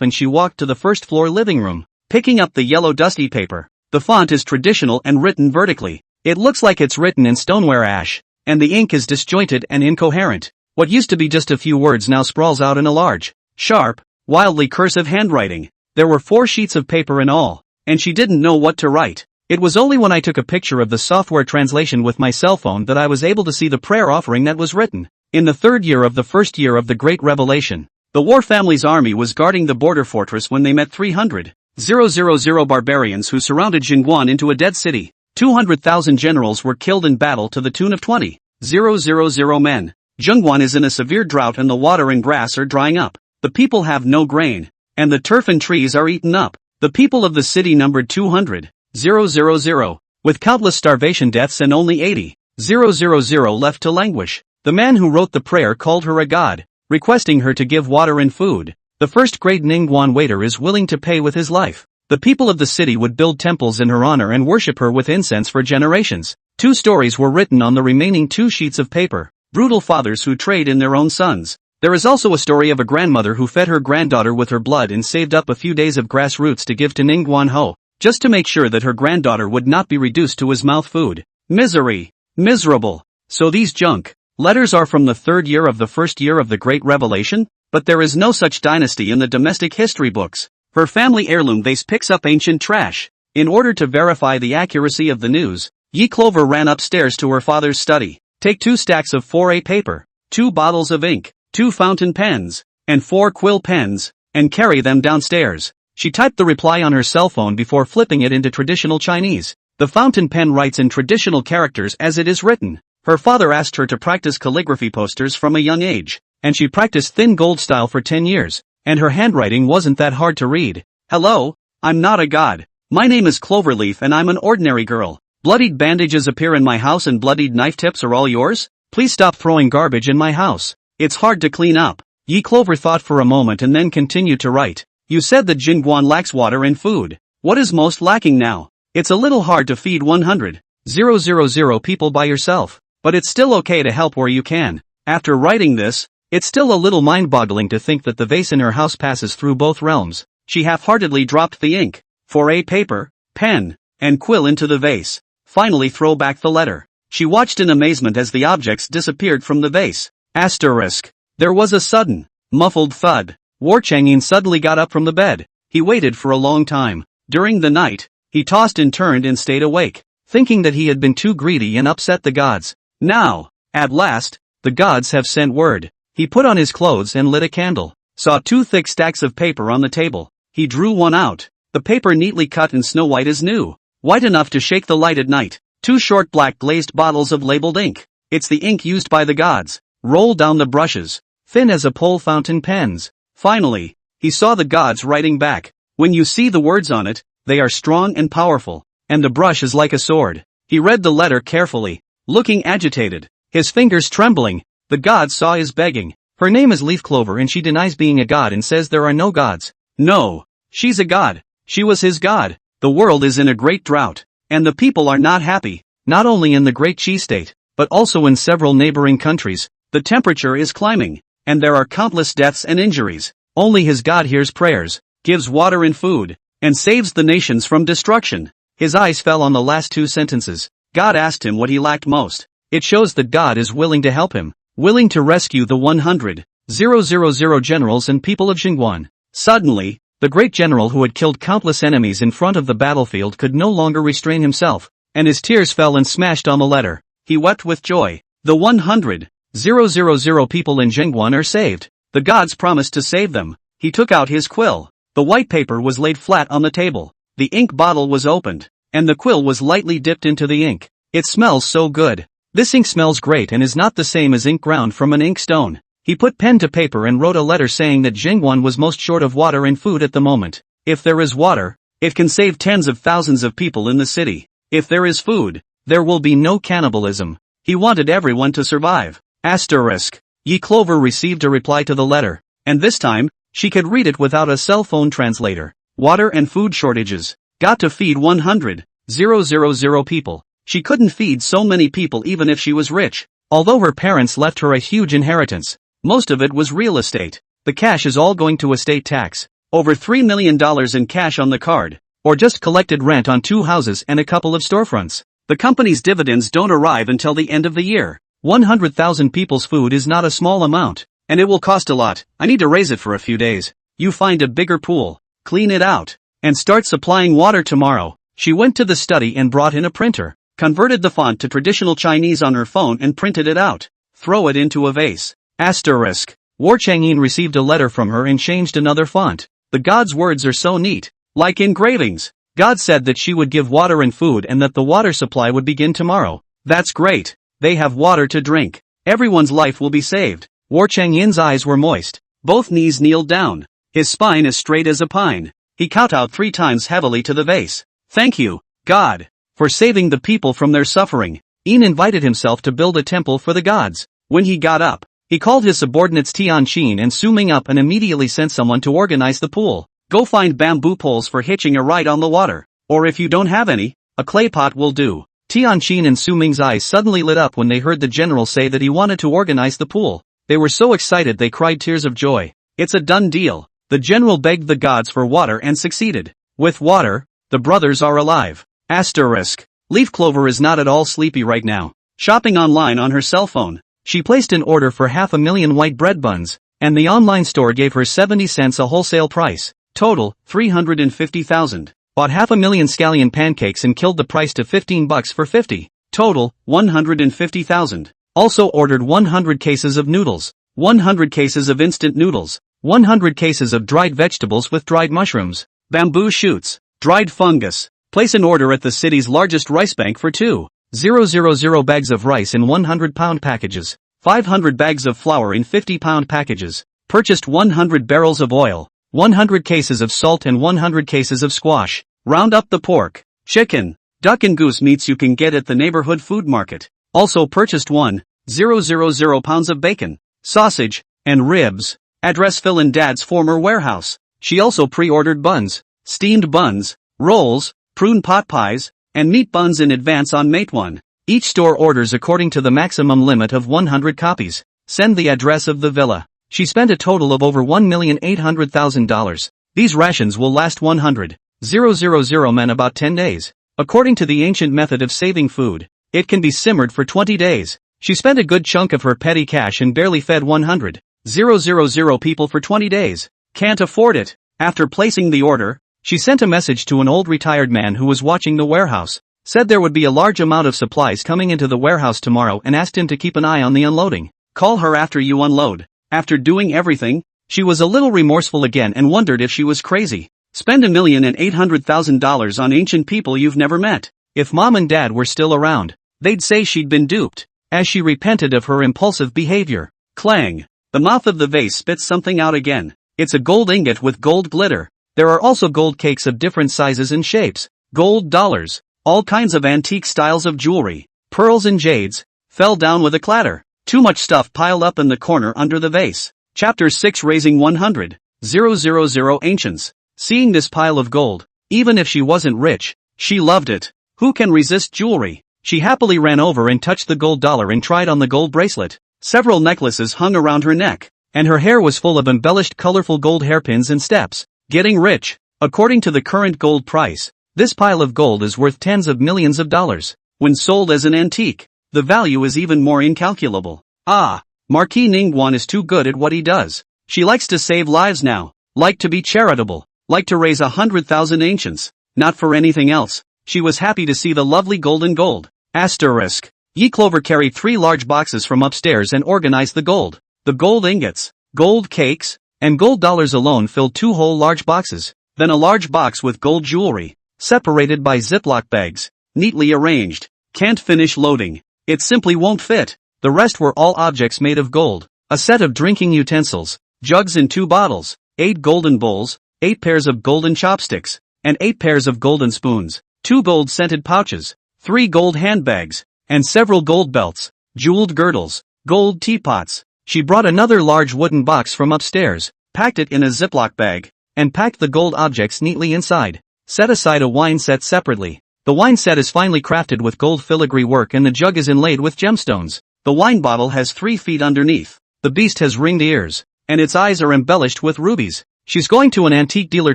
Speaker 1: and she walked to the first floor living room, picking up the yellow dusty paper. The font is traditional and written vertically. It looks like it's written in stoneware ash, and the ink is disjointed and incoherent. What used to be just a few words now sprawls out in a large, sharp, wildly cursive handwriting. There were 4 sheets of paper in all, and she didn't know what to write. It was only when I took a picture of the software translation with my cell phone that I was able to see the prayer offering that was written. In the 3rd year of the first year of the Great Revelation, the war family's army was guarding the border fortress when they met 300,000 barbarians who surrounded Jingguan into a dead city. 200,000 generals were killed in battle to the tune of 20,000 men. Jingguan is in a severe drought and the water and grass are drying up. The people have no grain, and the turf and trees are eaten up. The people of the city numbered 200,000, with countless starvation deaths and only 80,000 left to languish. The man who wrote the prayer called her a god, requesting her to give water and food. The first great Ningguan waiter is willing to pay with his life. The people of the city would build temples in her honor and worship her with incense for generations. 2 stories were written on the remaining 2 sheets of paper. Brutal fathers who trade in their own sons. There is also a story of a grandmother who fed her granddaughter with her blood and saved up a few days of grass roots to give to Ningguan Ho, just to make sure that her granddaughter would not be reduced to his mouth food. Misery. Miserable. So these junk letters are from the 3rd year of the first year of the Great Revelation? But there is no such dynasty in the domestic history books. Her family heirloom vase picks up ancient trash. In order to verify the accuracy of the news, Yi Clover ran upstairs to her father's study. Take 2 stacks of 4A paper, 2 bottles of ink, 2 fountain pens, and 4 quill pens, and carry them downstairs. She typed the reply on her cell phone before flipping it into traditional Chinese. The fountain pen writes in traditional characters as it is written. Her father asked her to practice calligraphy posters from a young age, and she practiced thin gold style for 10 years, and her handwriting wasn't that hard to read. Hello, I'm not a god. My name is Cloverleaf and I'm an ordinary girl. Bloodied bandages appear in my house and bloodied knife tips are all yours? Please stop throwing garbage in my house. It's hard to clean up. Yi Clover thought for a moment and then continued to write. You said that Jingguan lacks water and food. What is most lacking now? It's a little hard to feed 100,000 people by yourself, but it's still okay to help where you can. After writing this, it's still a little mind-boggling to think that the vase in her house passes through both realms. She half-heartedly dropped the ink, 4A paper, pen, and quill into the vase. Finally throw back the letter. She watched in amazement as the objects disappeared from the vase. Asterisk. There was a sudden, muffled thud. War Chang'in suddenly got up from the bed. He waited for a long time. During the night, he tossed and turned and stayed awake, thinking that he had been too greedy and upset the gods. Now, at last, the gods have sent word. He put on his clothes and lit a candle. Saw 2 thick stacks of paper on the table. He drew one out. The paper neatly cut and snow white as new. White enough to shake the light at night. 2 short black glazed bottles of labeled ink. It's the ink used by the gods. Roll down the brushes. Thin as a pole fountain pens. Finally, he saw the gods writing back. When you see the words on it, they are strong and powerful. And the brush is like a sword. He read the letter carefully, looking agitated, his fingers trembling. The gods saw his begging. Her name is Leaf Clover and she denies being a god and says there are no gods. No, she's a god. She was his god. The world is in a great drought, and the people are not happy, not only in the Great Chi State, but also in several neighboring countries. The temperature is climbing, and there are countless deaths and injuries. Only his god hears prayers, gives water and food, and saves the nations from destruction. His eyes fell on the last 2 sentences. God asked him what he lacked most. It shows that God is willing to help him, willing to rescue the 100,000 generals and people of Jingguan. Suddenly, the great general who had killed countless enemies in front of the battlefield could no longer restrain himself, and his tears fell and smashed on the letter. He wept with joy. The 100,000 people in Jingguan are saved. The gods promised to save them. He took out his quill. The white paper was laid flat on the table. The ink bottle was opened, and the quill was lightly dipped into the ink. It smells so good. This ink smells great and is not the same as ink ground from an ink stone. He put pen to paper and wrote a letter saying that Jingguan was most short of water and food at the moment. If there is water, it can save tens of thousands of people in the city. If there is food, there will be no cannibalism. He wanted everyone to survive. Asterisk. Yi Clover received a reply to the letter, and this time, she could read it without a cell phone translator. Water and food shortages. Got to feed 100,000 people. She couldn't feed so many people even if she was rich. Although her parents left her a huge inheritance, Most of it was real estate. The cash is all going to estate tax. Over $3 million in cash on the card. Or just collected rent on 2 houses and a couple of storefronts. The company's dividends don't arrive until the end of the year. 100,000 people's food is not a small amount. And it will cost a lot. I need to raise it for a few days. You find a bigger pool. Clean it out. And start supplying water tomorrow. She went to the study and brought in a printer. Converted the font to traditional Chinese on her phone and printed it out. Throw it into a vase. Asterisk. War Chang'an received a letter from her and changed another font. The god's words are so neat. Like engravings. God said that she would give water and food and that the water supply would begin tomorrow. That's great. They have water to drink. Everyone's life will be saved. War Chang'an's eyes were moist. Both knees kneeled down. His spine as straight as a pine. He kowtowed 3 times heavily to the vase. Thank you, God, for saving the people from their suffering. Ian invited himself to build a temple for the gods. When he got up, he called his subordinates Tianqin and Suming up and immediately sent someone to organize the pool. Go find bamboo poles for hitching a ride on the water. Or if you don't have any, a clay pot will do. Tianqin and Suming's eyes suddenly lit up when they heard the general say that he wanted to organize the pool. They were so excited they cried tears of joy. It's a done deal. The general begged the gods for water and succeeded. With water, the brothers are alive. Asterisk. Leaf Clover is not at all sleepy right now. Shopping online on her cell phone. She placed an order for 500,000 white bread buns, and the online store gave her 70 cents a wholesale price. Total, 350,000. Bought 500,000 scallion pancakes and killed the price to $15 for 50. Total, 150,000. Also ordered 100 cases of noodles, 100 cases of instant noodles, 100 cases of dried vegetables with dried mushrooms, bamboo shoots, dried fungus. Place an order at the city's largest rice bank for 2,000 bags of rice in 100-pound packages, 500 bags of flour in 50-pound packages. Purchased 100 barrels of oil, 100 cases of salt and 100 cases of squash. Round up the pork, chicken, duck and goose meats you can get at the neighborhood food market. Also purchased 1,000 pounds of bacon, sausage, and ribs. Address fill in Dad's former warehouse. She also pre-ordered buns, steamed buns, rolls, prune pot pies, and meat buns in advance on Mateone. Each store orders according to the maximum limit of 100 copies. Send the address of the villa. She spent a total of over $1,800,000. These rations will last 100,000 men about 10 days. According to the ancient method of saving food, it can be simmered for 20 days. She spent a good chunk of her petty cash and barely fed 100,000 people for 20 days. Can't afford it. After placing the order, she sent a message to an old retired man who was watching the warehouse. Said there would be a large amount of supplies coming into the warehouse tomorrow and asked him to keep an eye on the unloading. Call her after you unload. After doing everything, she was a little remorseful again and wondered if she was crazy. Spend $1,800,000 on ancient people you've never met. If Mom and Dad were still around, they'd say she'd been duped. As she repented of her impulsive behavior. Clang. The mouth of the vase spits something out again. It's a gold ingot with gold glitter. There are also gold cakes of different sizes and shapes. Gold dollars. All kinds of antique styles of jewelry. Pearls and jades. Fell down with a clatter. Too much stuff piled up in the corner under the vase. Chapter 6 Raising 100,000 Ancients. Seeing this pile of gold, even if she wasn't rich, she loved it. Who can resist jewelry? She happily ran over and touched the gold dollar and tried on the gold bracelet. Several necklaces hung around her neck, and her hair was full of embellished colorful gold hairpins and steps. Getting rich. According to the current gold price, this pile of gold is worth tens of millions of dollars. When sold as an antique, the value is even more incalculable. Marquis Ningguan is too good at what he does. She likes to save lives now, like to be charitable, like to raise 100,000 ancients, not for anything else. She was happy to see the lovely golden gold. Asterisk. Yi Clover carried 3 large boxes from upstairs and organized the gold. The gold ingots, gold cakes, and gold dollars alone filled 2 whole large boxes. Then a large box with gold jewelry, separated by Ziploc bags, neatly arranged. Can't finish loading. It simply won't fit. The rest were all objects made of gold. A set of drinking utensils, jugs and 2 bottles, 8 golden bowls, 8 pairs of golden chopsticks, and 8 pairs of golden spoons, 2 gold-scented pouches, 3 gold handbags, and several gold belts, jeweled girdles, gold teapots. She brought another large wooden box from upstairs, packed it in a Ziploc bag, and packed the gold objects neatly inside. Set aside a wine set separately. The wine set is finely crafted with gold filigree work and the jug is inlaid with gemstones. The wine bottle has 3 feet underneath. The beast has ringed ears, and its eyes are embellished with rubies. She's going to an antique dealer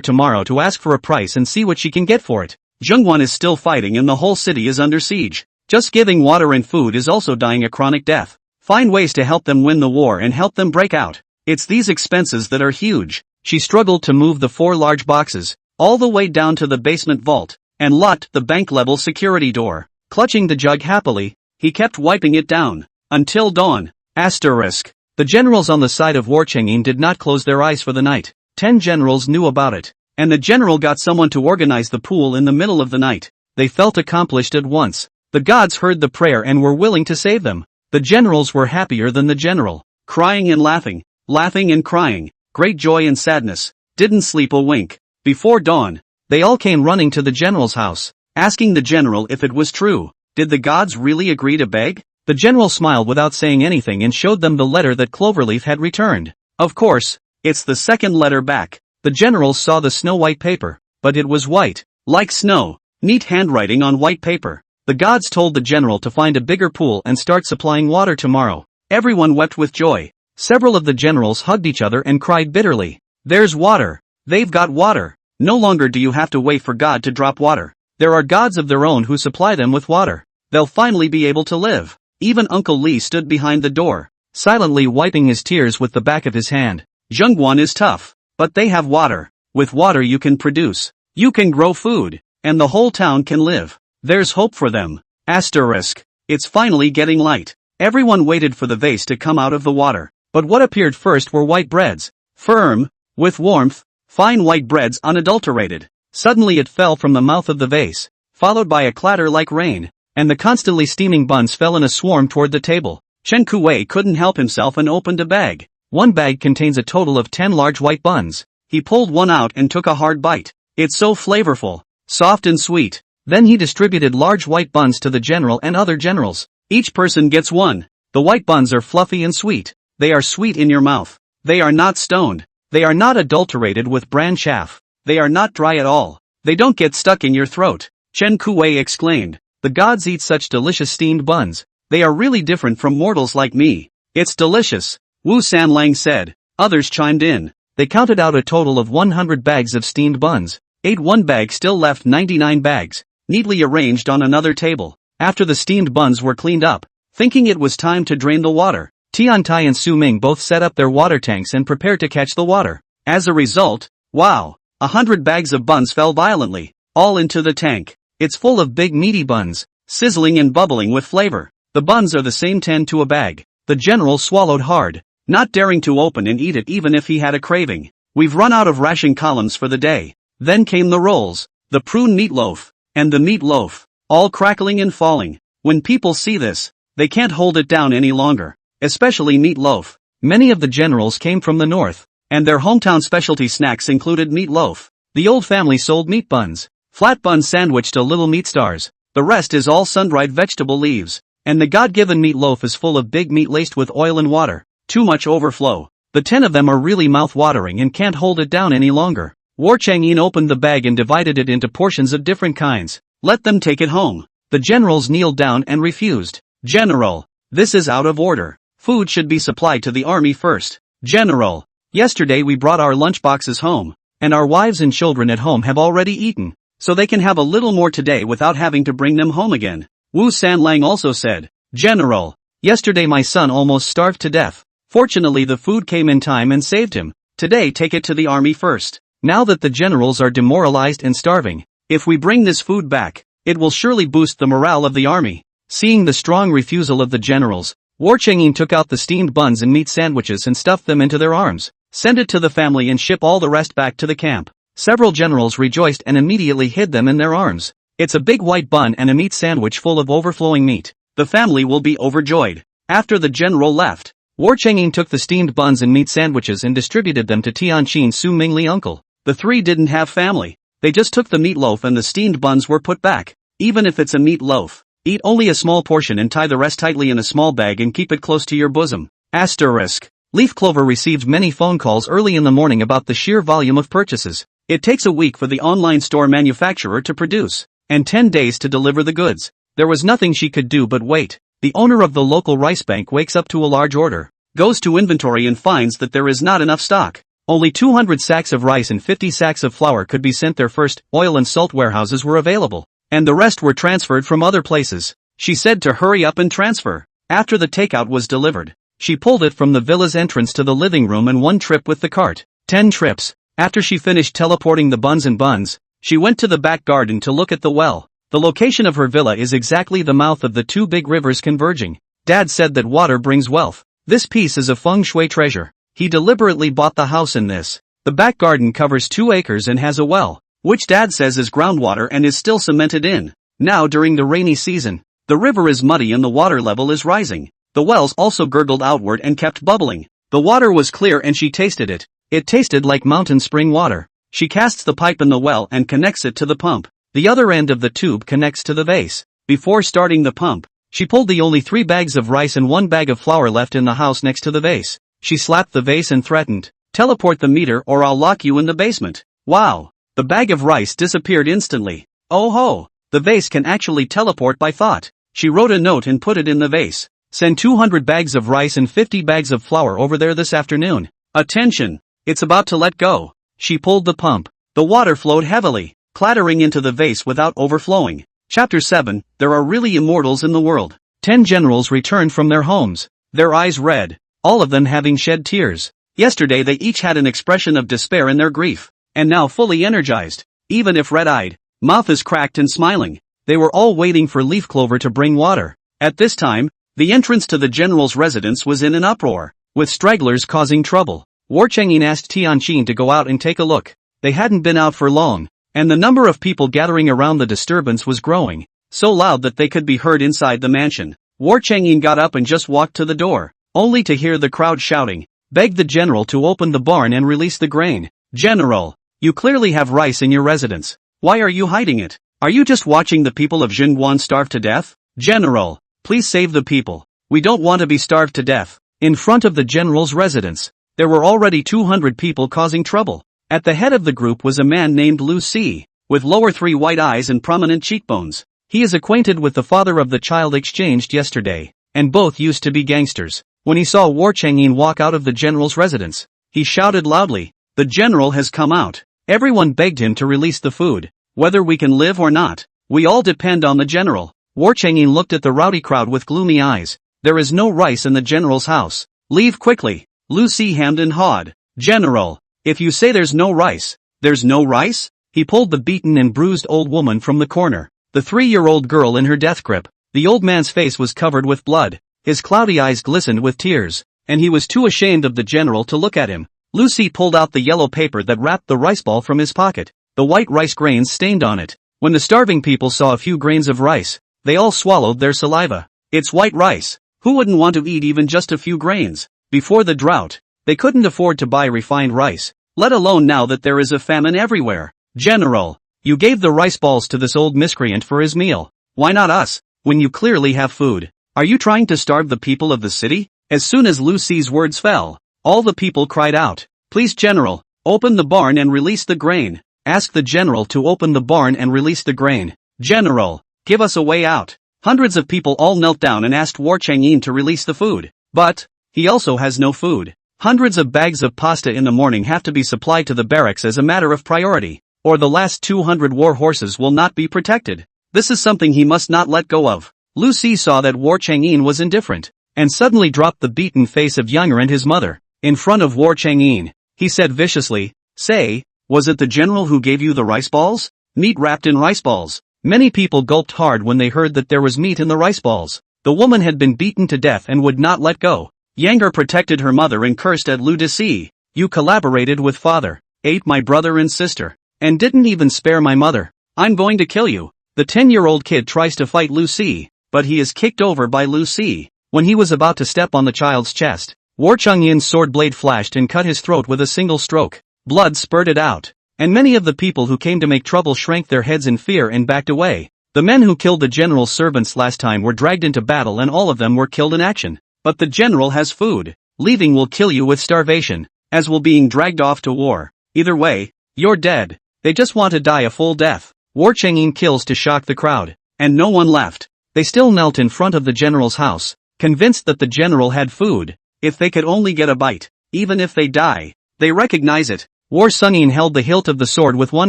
Speaker 1: tomorrow to ask for a price and see what she can get for it. Jungwon is still fighting and the whole city is under siege. Just giving water and food is also dying a chronic death. Find ways to help them win the war and help them break out. It's these expenses that are huge. She struggled to move the 4 large boxes, all the way down to the basement vault, and locked the bank-level security door. Clutching the jug happily, he kept wiping it down. Until dawn. Asterisk. The generals on the side of War Changin did not close their eyes for the night. 10 generals knew about it. And the general got someone to organize the pool in the middle of the night. They felt accomplished at once. The gods heard the prayer and were willing to save them. The generals were happier than the general. Crying and laughing. Laughing and crying. Great joy and sadness. Didn't sleep a wink. Before dawn, they all came running to the general's house, asking the general if it was true. Did the gods really agree to beg? The general smiled without saying anything and showed them the letter that Cloverleaf had returned. Of course, it's the second letter back. The generals saw the snow-white paper, but it was white, like snow. Neat handwriting on white paper. The gods told the general to find a bigger pool and start supplying water tomorrow. Everyone wept with joy. Several of the generals hugged each other and cried bitterly. There's water. They've got water. No longer do you have to wait for God to drop water. There are gods of their own who supply them with water. They'll finally be able to live. Even Uncle Lee stood behind the door, silently wiping his tears with the back of his hand. Jungwon is tough, but they have water. With water you can produce. You can grow food, and the whole town can live. There's hope for them. Asterisk. It's finally getting light. Everyone waited for the vase to come out of the water. But what appeared first were white breads. Firm, with warmth, fine white breads unadulterated. Suddenly it fell from the mouth of the vase, followed by a clatter like rain, and the constantly steaming buns fell in a swarm toward the table. Chen Kuwei couldn't help himself and opened a bag. One bag contains a total of 10 large white buns. He pulled one out and took a hard bite. It's so flavorful, soft and sweet. Then he distributed large white buns to the general and other generals. Each person gets one. The white buns are fluffy and sweet. They are sweet in your mouth. They are not stoned. They are not adulterated with bran chaff. They are not dry at all. They don't get stuck in your throat. Chen Kuwei exclaimed. The gods eat such delicious steamed buns. They are really different from mortals like me. It's delicious, Wu Sanlang said. Others chimed in. They counted out a total of 100 bags of steamed buns. Ate one bag, still left 99 bags, neatly arranged on another table. After the steamed buns were cleaned up, thinking it was time to drain the water, Tiantai and Su Ming both set up their water tanks and prepared to catch the water. As a result, wow, 100 bags of buns fell violently, all into the tank. It's full of big meaty buns, sizzling and bubbling with flavor. The buns are the same 10 to a bag. The general swallowed hard, not daring to open and eat it even if he had a craving. We've run out of ration columns for the day. Then came the rolls, the prune meatloaf, and the meat loaf, all crackling and falling. When people see this, they can't hold it down any longer. Especially meat loaf. Many of the generals came from the north, and their hometown specialty snacks included meat loaf. The old family sold meat buns, flat buns sandwiched to little meat stars. The rest is all sun-dried vegetable leaves, and the God-given meat loaf is full of big meat laced with oil and water. Too much overflow. The 10 of them are really mouth-watering and can't hold it down any longer. War Changyin opened the bag and divided it into portions of different kinds. Let them take it home. The generals kneeled down and refused. General, this is out of order. Food should be supplied to the army first. General, yesterday we brought our lunchboxes home, and our wives and children at home have already eaten, so they can have a little more today without having to bring them home again. Wu Sanlang also said, General, yesterday my son almost starved to death. Fortunately the food came in time and saved him. Today take it to the army first. Now that the generals are demoralized and starving, if we bring this food back, it will surely boost the morale of the army. Seeing the strong refusal of the generals, War Changyin took out the steamed buns and meat sandwiches and stuffed them into their arms. Send it to the family and ship all the rest back to the camp. Several generals rejoiced and immediately hid them in their arms. It's a big white bun and a meat sandwich full of overflowing meat. The family will be overjoyed. After the general left, War Changyin took the steamed buns and meat sandwiches and distributed them to Tianqin's Su Mingli uncle. The three didn't have family. They just took the meatloaf and the steamed buns were put back. Even if it's a meat loaf, eat only a small portion and tie the rest tightly in a small bag and keep it close to your bosom. Asterisk. Leaf Clover received many phone calls early in the morning about the sheer volume of purchases. It takes a week for the online store manufacturer to produce, and 10 days to deliver the goods. There was nothing she could do but wait. The owner of the local rice bank wakes up to a large order. goes to inventory and finds that there is not enough stock. Only 200 sacks of rice and 50 sacks of flour could be sent there first. Oil and salt warehouses were available, and the rest were transferred from other places. She said to hurry up and transfer. After the takeout was delivered, she pulled it from the villa's entrance to the living room in one trip with the cart. 10 trips. After she finished teleporting the buns, she went to the back garden to look at the well. The location of her villa is exactly the mouth of the two big rivers converging. Dad said that water brings wealth. This piece is a feng shui treasure. He deliberately bought the house in this. The back garden covers 2 acres and has a well, which Dad says is groundwater and is still cemented in. Now during the rainy season, the river is muddy and the water level is rising. The wells also gurgled outward and kept bubbling. The water was clear and she tasted it. It tasted like mountain spring water. She casts the pipe in the well and connects it to the pump. The other end of the tube connects to the vase. Before starting the pump, she pulled the only 3 bags of rice and 1 bag of flour left in the house next to the vase. She slapped the vase and threatened, "Teleport the meter or I'll lock you in the basement." Wow! The bag of rice disappeared instantly. Oh ho! The vase can actually teleport by thought. She wrote a note and put it in the vase. Send 200 bags of rice and 50 bags of flour over there this afternoon. Attention! It's about to let go. She pulled the pump. The water flowed heavily, clattering into the vase without overflowing. Chapter 7, There are really immortals in the world. 10 generals returned from their homes, their eyes red, all of them having shed tears. Yesterday they each had an expression of despair in their grief, and now fully energized, even if red-eyed, mouth is cracked and smiling. They were all waiting for Leaf Clover to bring water. At this time, the entrance to the general's residence was in an uproar, with stragglers causing trouble. War Changyin asked Tianqin to go out and take a look. They hadn't been out for long, and the number of people gathering around the disturbance was growing, so loud that they could be heard inside the mansion. War Changyin got up and just walked to the door, only to hear the crowd shouting, "Beg the general to open the barn and release the grain." "General, you clearly have rice in your residence. Why are you hiding it? Are you just watching the people of Jingguan starve to death?" "General, please save the people. We don't want to be starved to death." In front of the general's residence, there were already 200 people causing trouble. At the head of the group was a man named Lu Si, with lower 3 white eyes and prominent cheekbones. He is acquainted with the father of the child exchanged yesterday, and both used to be gangsters. When he saw War Changyin walk out of the general's residence, he shouted loudly, "The general has come out." Everyone begged him to release the food. "Whether we can live or not, we all depend on the general." War Changyin looked at the rowdy crowd with gloomy eyes. "There is no rice in the general's house. Leave quickly." Lu Si hemmed and hawed. "General, if you say there's no rice, there's no rice?" He pulled the beaten and bruised old woman from the corner, the 3-year-old girl in her death grip. The old man's face was covered with blood, his cloudy eyes glistened with tears, and he was too ashamed of the general to look at him. Lu Si pulled out the yellow paper that wrapped the rice ball from his pocket, the white rice grains stained on it. When the starving people saw a few grains of rice, they all swallowed their saliva. It's white rice. Who wouldn't want to eat even just a few grains? Before the drought, they couldn't afford to buy refined rice, let alone now that there is a famine everywhere. "General, you gave the rice balls to this old miscreant for his meal. Why not us, when you clearly have food? Are you trying to starve the people of the city?" As soon as Lu Si's words fell, all the people cried out, "Please general, open the barn and release the grain." Ask the general to open the barn and release the grain. "General, give us a way out." Hundreds of people all knelt down and asked War Changyin to release the food. But he also has no food. Hundreds of bags of pasta in the morning have to be supplied to the barracks as a matter of priority, or the last 200 war horses will not be protected. This is something he must not let go of. Lu Si saw that War Changyin was indifferent, and suddenly dropped the beaten face of Younger and his mother. In front of War Changyin, he said viciously, "Say, was it the general who gave you the rice balls?" Meat wrapped in rice balls. Many people gulped hard when they heard that there was meat in the rice balls. The woman had been beaten to death and would not let go. Younger protected her mother and cursed at Lu Si. "You collaborated with father, ate my brother and sister, and didn't even spare my mother. I'm going to kill you." The 10-year-old kid tries to fight Lu Si, but he is kicked over by Lu Si. When he was about to step on the child's chest, War Changyin's sword blade flashed and cut his throat with a single stroke. Blood spurted out, and many of the people who came to make trouble shrank their heads in fear and backed away. The men who killed the general's servants last time were dragged into battle and all of them were killed in action. But the general has food. Leaving will kill you with starvation, as will being dragged off to war. Either way, you're dead. They just want to die a full death. War Changyin kills to shock the crowd, and no one left. They still knelt in front of the general's house, convinced that the general had food. If they could only get a bite, even if they die, they recognize it. War Sungin held the hilt of the sword with one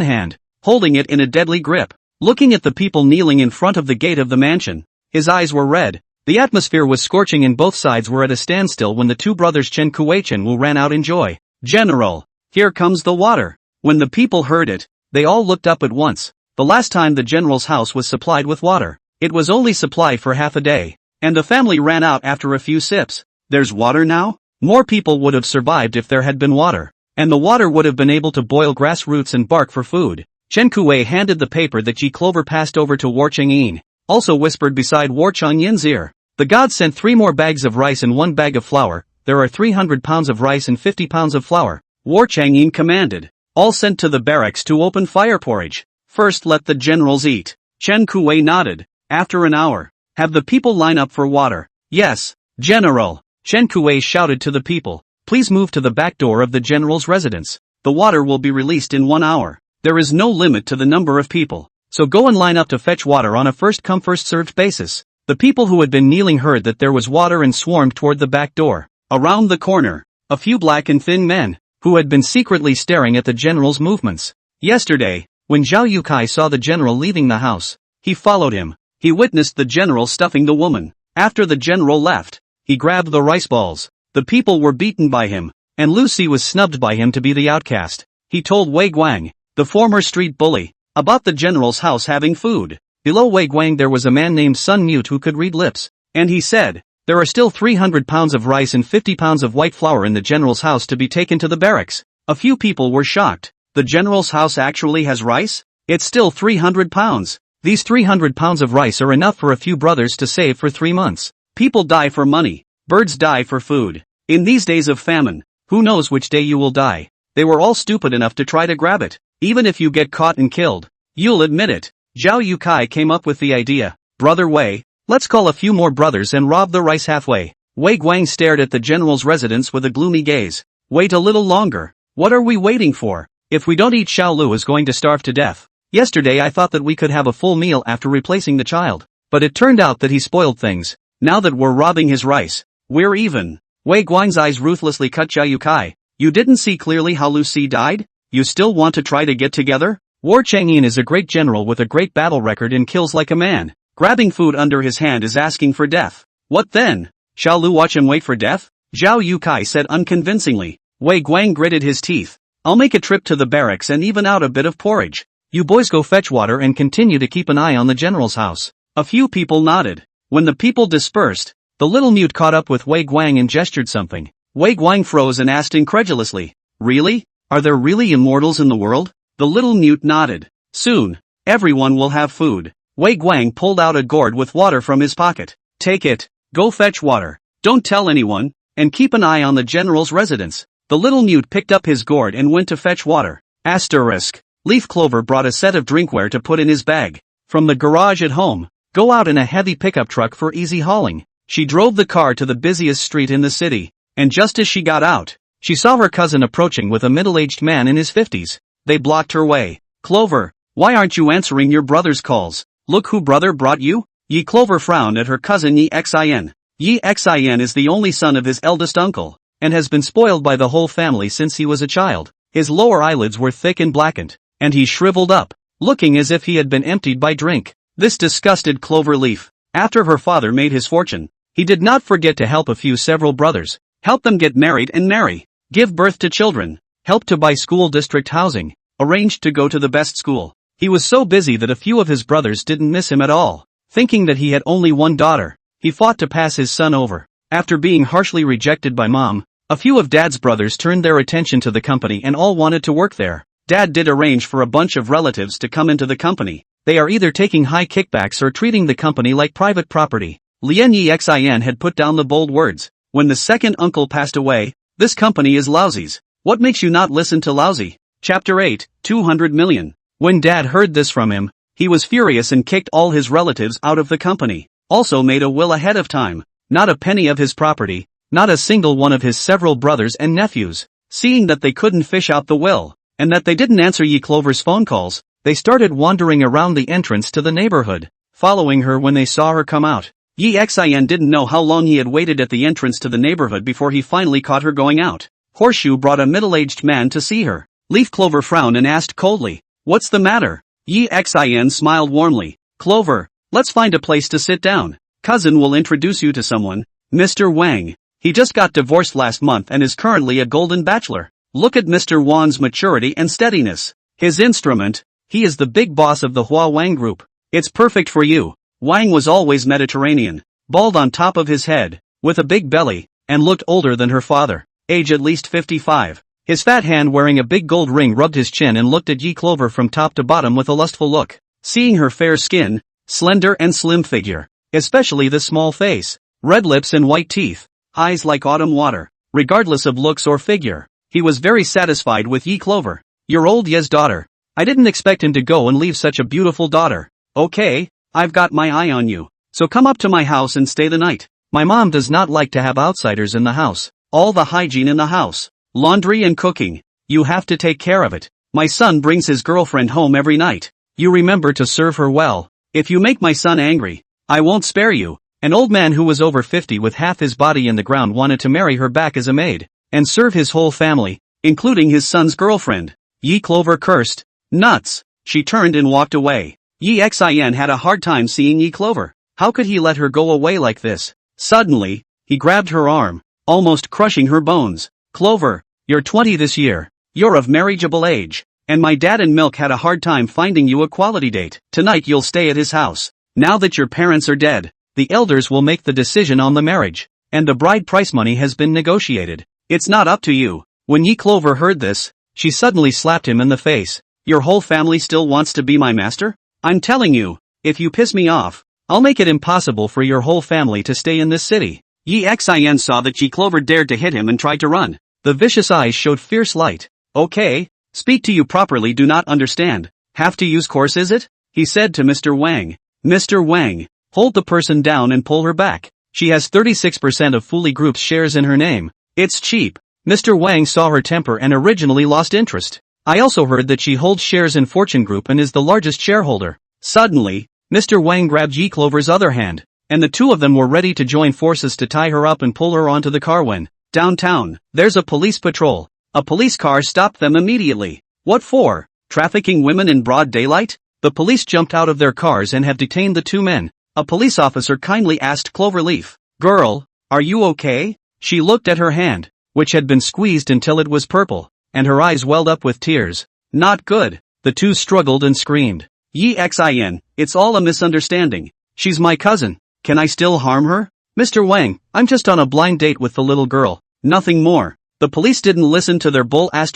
Speaker 1: hand, holding it in a deadly grip, looking at the people kneeling in front of the gate of the mansion. His eyes were red. The atmosphere was scorching and both sides were at a standstill when the two brothers Chen Kuei-chen Wu ran out in joy. "General! Here comes the water!" When the people heard it, they all looked up at once. The last time the general's house was supplied with water, it was only supplied for half a day, and the family ran out after a few sips. There's water now? More people would have survived if there had been water, and the water would have been able to boil grass roots and bark for food. Chen Kuei handed the paper that Ji Clover passed over to War Changyin, also whispered beside War Changyin's ear. "The gods sent 3 more bags of rice and 1 bag of flour. There are 300 pounds of rice and 50 pounds of flour." War Changyin commanded. "All sent to the barracks to open fire porridge. First let the generals eat." Chen Kuei nodded. After an hour, "Have the people line up for water." "Yes, General." Chen Kuei shouted to the people, "Please move to the back door of the general's residence. The water will be released in 1 hour. There is no limit to the number of people, so go and line up to fetch water on a first-come first-served basis." The people who had been kneeling heard that there was water and swarmed toward the back door. Around the corner, a few black and thin men, who had been secretly staring at the general's movements. Yesterday, when Zhao Yukai saw the general leaving the house, he followed him. He witnessed the general stuffing the woman. After the general left, he grabbed the rice balls. The people were beaten by him, and Lucy was snubbed by him to be the outcast. He told Wei Guang, the former street bully, about the general's house having food. Below Wei Guang there was a man named Sun Mute who could read lips, and he said, "There are still 300 pounds of rice and 50 pounds of white flour in the general's house to be taken to the barracks." A few people were shocked. The general's house actually has rice? It's still 300 pounds. These 300 pounds of rice are enough for a few brothers to save for 3 months. People die for money. Birds die for food. In these days of famine, who knows which day you will die? They were all stupid enough to try to grab it. Even if you get caught and killed, you'll admit it. Zhao Yukai came up with the idea. "Brother Wei, let's call a few more brothers and rob the rice halfway." Wei Guang stared at the general's residence with a gloomy gaze. "Wait a little longer. What are we waiting for? If we don't eat, Xiao Lu is going to starve to death. Yesterday I thought that we could have a full meal after replacing the child, but it turned out that he spoiled things. Now that we're robbing his rice, we're even." Wei Guang's eyes ruthlessly cut Zhao Yukai. "You didn't see clearly how Lucy died? You still want to try to get together?" War Changyin is a great general with a great battle record and kills like a man. Grabbing food under his hand is asking for death. What then? Shall Lu watch him wait for death? Zhao Yukai said unconvincingly. Wei Guang gritted his teeth. "I'll make a trip to the barracks and even out a bit of porridge. You boys go fetch water and continue to keep an eye on the general's house." A few people nodded. When the people dispersed, the little mute caught up with Wei Guang and gestured something. Wei Guang froze and asked incredulously, "Really? Are there really immortals in the world?" The little mute nodded. "Soon, everyone will have food." Wei Guang pulled out a gourd with water from his pocket. "Take it, go fetch water. Don't tell anyone, and keep an eye on the general's residence." The little mute picked up his gourd and went to fetch water. Asterisk. Leaf Clover brought a set of drinkware to put in his bag. From the garage at home, go out in a heavy pickup truck for easy hauling. She drove the car to the busiest street in the city, and just as she got out, she saw her cousin approaching with a middle-aged man in his 50s. They blocked her way. "Clover, why aren't you answering your brother's calls? Look who brother brought you." Yi Clover frowned at her cousin Yi Xin. Yi Xin is the only son of his eldest uncle, and has been spoiled by the whole family since he was a child. His lower eyelids were thick and blackened, and he shriveled up, looking as if he had been emptied by drink. This disgusted Clover Leaf. After her father made his fortune, he did not forget to help several brothers, help them get married and marry, give birth to children, help to buy school district housing, arranged to go to the best school. He was so busy that a few of his brothers didn't miss him at all. Thinking that he had only one daughter, he fought to pass his son over. After being harshly rejected by mom, a few of Dad's brothers turned their attention to the company and all wanted to work there. Dad did arrange for a bunch of relatives to come into the company. They are either taking high kickbacks or treating the company like private property. Lien Yi Xin had put down the bold words. "When the second uncle passed away, this company is lousy's. What makes you not listen to lousy?" Chapter 8, 200 million. When Dad heard this from him, he was furious and kicked all his relatives out of the company. Also made a will ahead of time. Not a penny of his property, not a single one of his several brothers and nephews. Seeing that they couldn't fish out the will, and that they didn't answer Yi Clover's phone calls, they started wandering around the entrance to the neighborhood, following her when they saw her come out. Yi Xin didn't know how long he had waited at the entrance to the neighborhood before he finally caught her going out. Horseshoe brought a middle-aged man to see her. Leaf Clover frowned and asked coldly, "What's the matter?" Yi Xin smiled warmly. "Clover, let's find a place to sit down. Cousin will introduce you to someone, Mr. Wang. He just got divorced last month and is currently a golden bachelor. Look at Mr. Wang's maturity and steadiness. His instrument, he is the big boss of the Hua Wang group. It's perfect for you." Wang was always Mediterranean, bald on top of his head, with a big belly, and looked older than her father, age at least 55. His fat hand wearing a big gold ring rubbed his chin and looked at Yi Clover from top to bottom with a lustful look. Seeing her fair skin, slender and slim figure, especially the small face, red lips and white teeth, eyes like autumn water, regardless of looks or figure, he was very satisfied with Yi Clover. "Your old Ye's daughter. I didn't expect him to go and leave such a beautiful daughter. Okay, I've got my eye on you. So come up to my house and stay the night. My mom does not like to have outsiders in the house. All the hygiene in the house, laundry and cooking, you have to take care of it. My son brings his girlfriend home every night. You remember to serve her well. If you make my son angry, I won't spare you." An old man who was over 50 with half his body in the ground wanted to marry her back as a maid, and serve his whole family, including his son's girlfriend. Yi Clover cursed. "Nuts." She turned and walked away. Yi Xin had a hard time seeing Yi Clover. How could he let her go away like this? Suddenly, he grabbed her arm, almost crushing her bones. "Clover, you're 20 this year. You're of marriageable age, and my dad and Milk had a hard time finding you a quality date. Tonight you'll stay at his house. Now that your parents are dead, the elders will make the decision on the marriage, and the bride price money has been negotiated. It's not up to you." When Yi Clover heard this, she suddenly slapped him in the face. "Your whole family still wants to be my master? I'm telling you, if you piss me off, I'll make it impossible for your whole family to stay in this city." Yi Xin saw that Yi Clover dared to hit him and tried to run. The vicious eyes showed fierce light. "Okay, speak to you properly, do not understand. Have to use course is it?" he said to Mr. Wang. "Mr. Wang, hold the person down and pull her back. She has 36% of Fuli Group's shares in her name. It's cheap." Mr. Wang saw her temper and originally lost interest. "I also heard that she holds shares in Fortune Group and is the largest shareholder." Suddenly, Mr. Wang grabbed Yi Clover's other hand, and the two of them were ready to join forces to tie her up and pull her onto the car when, downtown, there's a police patrol. A police car stopped them immediately. "What for? Trafficking women in broad daylight?" The police jumped out of their cars and have detained the two men. A police officer kindly asked Cloverleaf, "Girl, are you okay?" She looked at her hand, which had been squeezed until it was purple, and her eyes welled up with tears. "Not good." The two struggled and screamed. "Yi Xin, it's all a misunderstanding. She's my cousin. Can I still harm her?" "Mr. Wang, I'm just on a blind date with the little girl. Nothing more." The police didn't listen to their bull *******,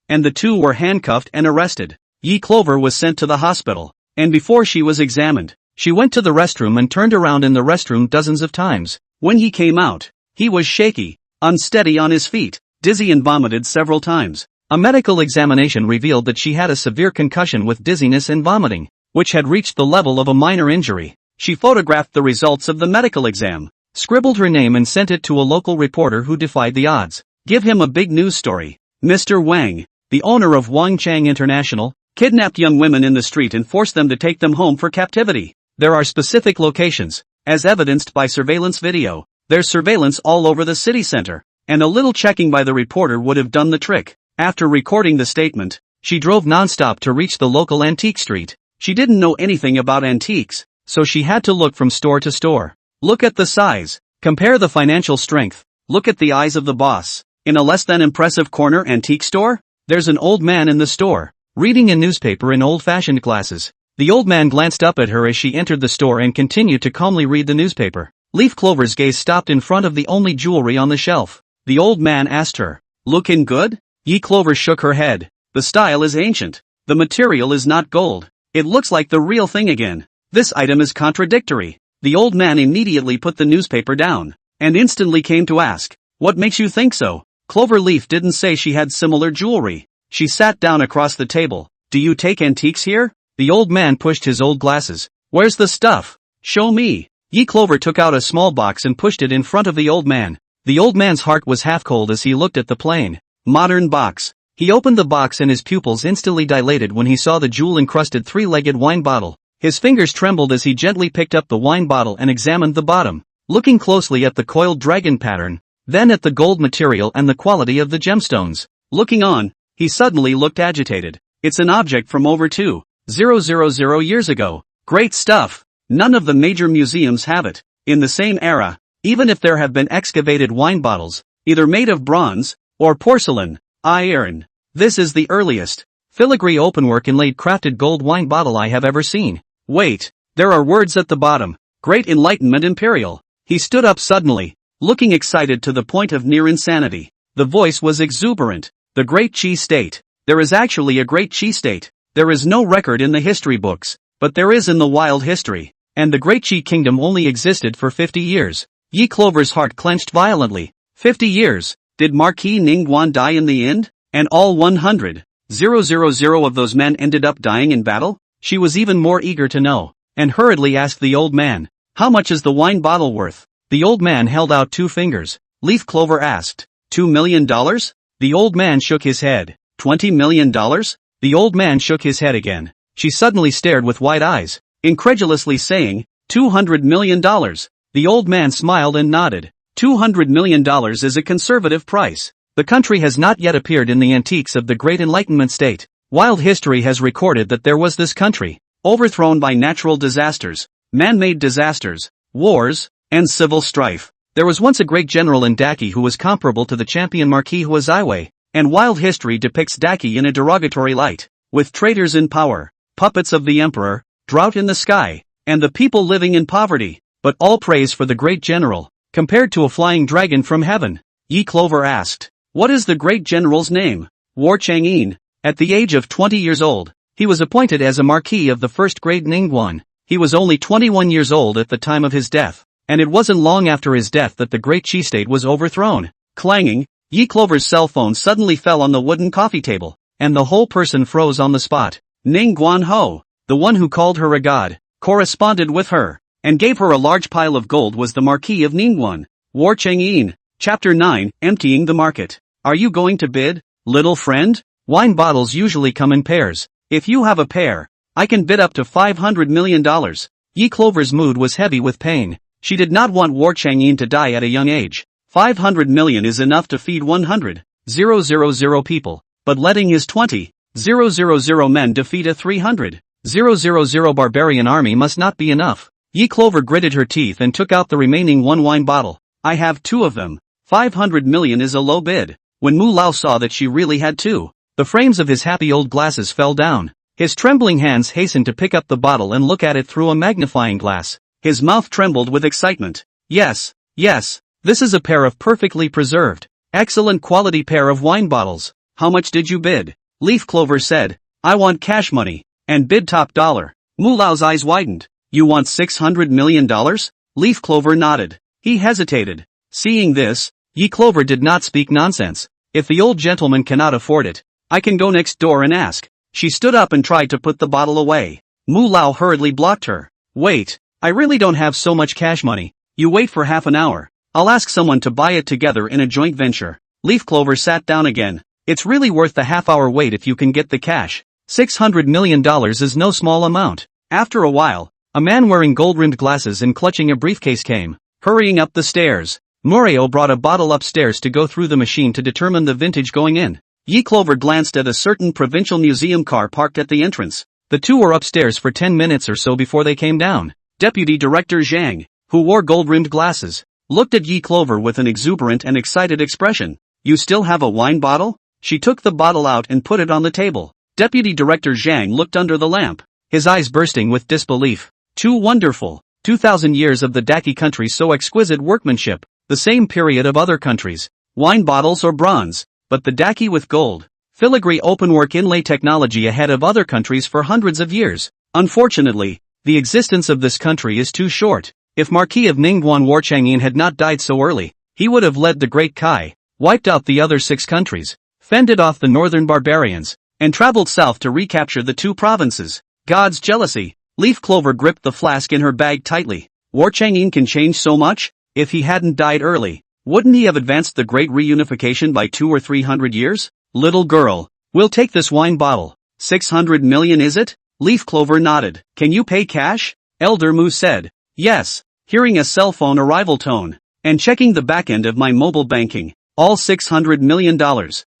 Speaker 1: and the two were handcuffed and arrested. Yi Clover was sent to the hospital, and before she was examined, she went to the restroom and turned around in the restroom dozens of times. When he came out, he was shaky, unsteady on his feet, dizzy and vomited several times. A medical examination revealed that she had a severe concussion with dizziness and vomiting, which had reached the level of a minor injury. She photographed the results of the medical exam, scribbled her name and sent it to a local reporter who defied the odds. Give him a big news story. Mr. Wang, the owner of Wang Chang International, kidnapped young women in the street and forced them to take them home for captivity. There are specific locations, as evidenced by surveillance video. There's surveillance all over the city center, and a little checking by the reporter would have done the trick. After recording the statement, she drove non-stop to reach the local antique street. She didn't know anything about antiques, so she had to look from store to store. Look at the size. Compare the financial strength. Look at the eyes of the boss. In a less than impressive corner antique store, there's an old man in the store, reading a newspaper in old-fashioned glasses. The old man glanced up at her as she entered the store and continued to calmly read the newspaper. Leaf Clover's gaze stopped in front of the only jewelry on the shelf. The old man asked her, "Looking good?" Yi Clover shook her head. "The style is ancient. The material is not gold. It looks like the real thing again. This item is contradictory." The old man immediately put the newspaper down, and instantly came to ask, "What makes you think so?" Cloverleaf didn't say she had similar jewelry. She sat down across the table. "Do you take antiques here?" The old man pushed his old glasses. "Where's the stuff? Show me." Yi Clover took out a small box and pushed it in front of the old man. The old man's heart was half cold as he looked at the plain, modern box. He opened the box and his pupils instantly dilated when he saw the jewel-encrusted three-legged wine bottle. His fingers trembled as he gently picked up the wine bottle and examined the bottom, looking closely at the coiled dragon pattern, then at the gold material and the quality of the gemstones. Looking on, he suddenly looked agitated. It's an object from over 2,000 years ago. Great stuff. None of the major museums have it. In the same era, even if there have been excavated wine bottles, either made of bronze or porcelain, iron. This is the earliest filigree openwork inlaid crafted gold wine bottle I have ever seen. Wait, there are words at the bottom. Great Enlightenment Imperial. He stood up suddenly, looking excited to the point of near insanity. The voice was exuberant. The Great Qi State. There is actually a Great Qi State. There is no record in the history books, but there is in the wild history. And the Great Qi Kingdom only existed for 50 years. Yi Clover's heart clenched violently. 50 years? Did Marquis Ningguan die in the end? And all 100,000 of those men ended up dying in battle? She was even more eager to know, and hurriedly asked the old man, "How much is the wine bottle worth?" The old man held out 2 fingers. Leaf Clover asked, $2 million? The old man shook his head. $20 million? The old man shook his head again. She suddenly stared with wide eyes, incredulously saying, $200 million. The old man smiled and nodded. $200 million is a conservative price. The country has not yet appeared in the antiques of the Great Enlightenment State. Wild history has recorded that there was this country, overthrown by natural disasters, man-made disasters, wars, and civil strife. There was once a great general in Daki who was comparable to the champion Marquis Huazaiwei, and wild history depicts Daki in a derogatory light, with traitors in power, puppets of the emperor, drought in the sky, and the people living in poverty. But all praise for the great general, compared to a flying dragon from heaven. Yi Clover asked, "What is the great general's name?" War Chang'in. At the age of 20 years old, he was appointed as a marquis of the first grade Ningguan. He was only 21 years old at the time of his death, and it wasn't long after his death that the Great Qi State was overthrown. Clanging, Yi Clover's cell phone suddenly fell on the wooden coffee table, and the whole person froze on the spot. Ningguan Ho, the one who called her a god, corresponded with her, and gave her a large pile of gold was the Marquis of Ningguan. War Chang'in. Chapter 9, Emptying the Market. Are you going to bid, little friend? Wine bottles usually come in pairs. If you have a pair, I can bid up to $500 million. Yi Clover's mood was heavy with pain. She did not want War Chang'in to die at a young age. 500 million is enough to feed 100,000 people, but letting his 20,000 men defeat a 300,000 barbarian army must not be enough. Yi Clover gritted her teeth and took out the remaining 1 wine bottle. I have 2 of them. 500 million is a low bid. When Mu Lao saw that she really had 2, the frames of his happy old glasses fell down. His trembling hands hastened to pick up the bottle and look at it through a magnifying glass. His mouth trembled with excitement. Yes, this is a pair of perfectly preserved, excellent quality pair of wine bottles. How much did you bid? Leaf Clover said, I want cash money, and bid top dollar. Mu Lao's eyes widened. You want $600 million? Leaf Clover nodded. He hesitated. Seeing this, Yi Clover did not speak nonsense. If the old gentleman cannot afford it, I can go next door and ask. She stood up and tried to put the bottle away. Mu Lao hurriedly blocked her. Wait, I really don't have so much cash money. You wait for half an hour. I'll ask someone to buy it together in a joint venture. Leaf Clover sat down again. It's really worth the half-hour wait if you can get the cash. $600 million is no small amount. After a while, a man wearing gold-rimmed glasses and clutching a briefcase came, hurrying up the stairs. Moreo brought a bottle upstairs to go through the machine to determine the vintage going in. Yi Clover glanced at a certain provincial museum car parked at the entrance. The two were upstairs for 10 minutes or so before they came down. Deputy Director Zhang, who wore gold-rimmed glasses, looked at Yi Clover with an exuberant and excited expression. You still have a wine bottle? She took the bottle out and put it on the table. Deputy Director Zhang looked under the lamp, his eyes bursting with disbelief. Too wonderful. 2,000 years of the Daki country, so exquisite workmanship. The same period of other countries. Wine bottles or bronze, but the Daki with gold. Filigree openwork inlay technology ahead of other countries for hundreds of years. Unfortunately, the existence of this country is too short. If Marquis of Ningguan War Chang'in had not died so early, he would have led the Great Kai, wiped out the other 6 countries, fended off the northern barbarians, and traveled south to recapture the 2 provinces. God's jealousy. Leaf Clover gripped the flask in her bag tightly. War Chang'in can change so much? If he hadn't died early, wouldn't he have advanced the great reunification by 200 or 300 years? Little girl, we'll take this wine bottle. 600 million is it? Leaf Clover nodded. Can you pay cash? Elder Moo said. Yes, hearing a cell phone arrival tone, and checking the back end of my mobile banking, all $600 million.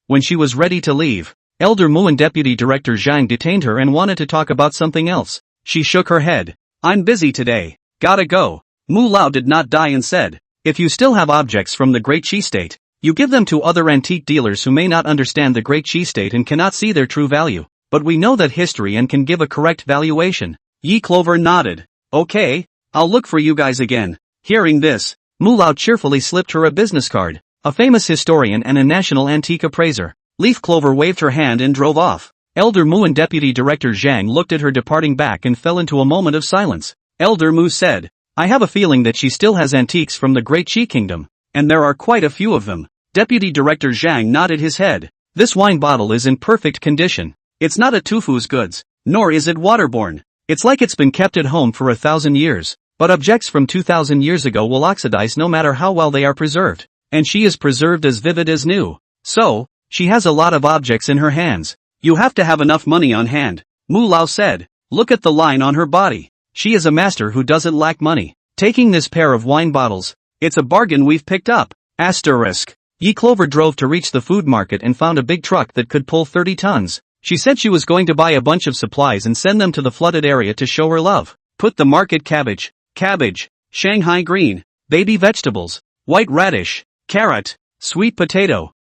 Speaker 1: When she was ready to leave, Elder Moo and Deputy Director Zhang detained her and wanted to talk about something else. She shook her head. I'm busy today. Gotta go. Mu Lao did not die and said, if you still have objects from the Great Qi State, you give them to other antique dealers who may not understand the Great Qi State and cannot see their true value, but we know that history and can give a correct valuation. Yi Clover nodded. Okay, I'll look for you guys again. Hearing this, Mu Lao cheerfully slipped her a business card. A famous historian and a national antique appraiser. Leaf Clover waved her hand and drove off. Elder Mu and Deputy Director Zhang looked at her departing back and fell into a moment of silence. Elder Mu said, I have a feeling that she still has antiques from the Great Qi Kingdom, and there are quite a few of them. Deputy Director Zhang nodded his head. This wine bottle is in perfect condition. It's not a Tufu's goods, nor is it waterborne. It's like it's been kept at home for 1,000 years. But objects from 2,000 years ago will oxidize no matter how well they are preserved, and she is preserved as vivid as new. So, she has a lot of objects in her hands. You have to have enough money on hand, Mu Lao said. Look at the line on her body. She is a master who doesn't lack money. Taking this pair of wine bottles, it's a bargain we've picked up. Asterisk. Yi Clover drove to reach the food market and found a big truck that could pull 30 tons. She said she was going to buy a bunch of supplies and send them to the flooded area to show her love. Put the market cabbage, Shanghai green, baby vegetables, white radish, carrot, sweet potato,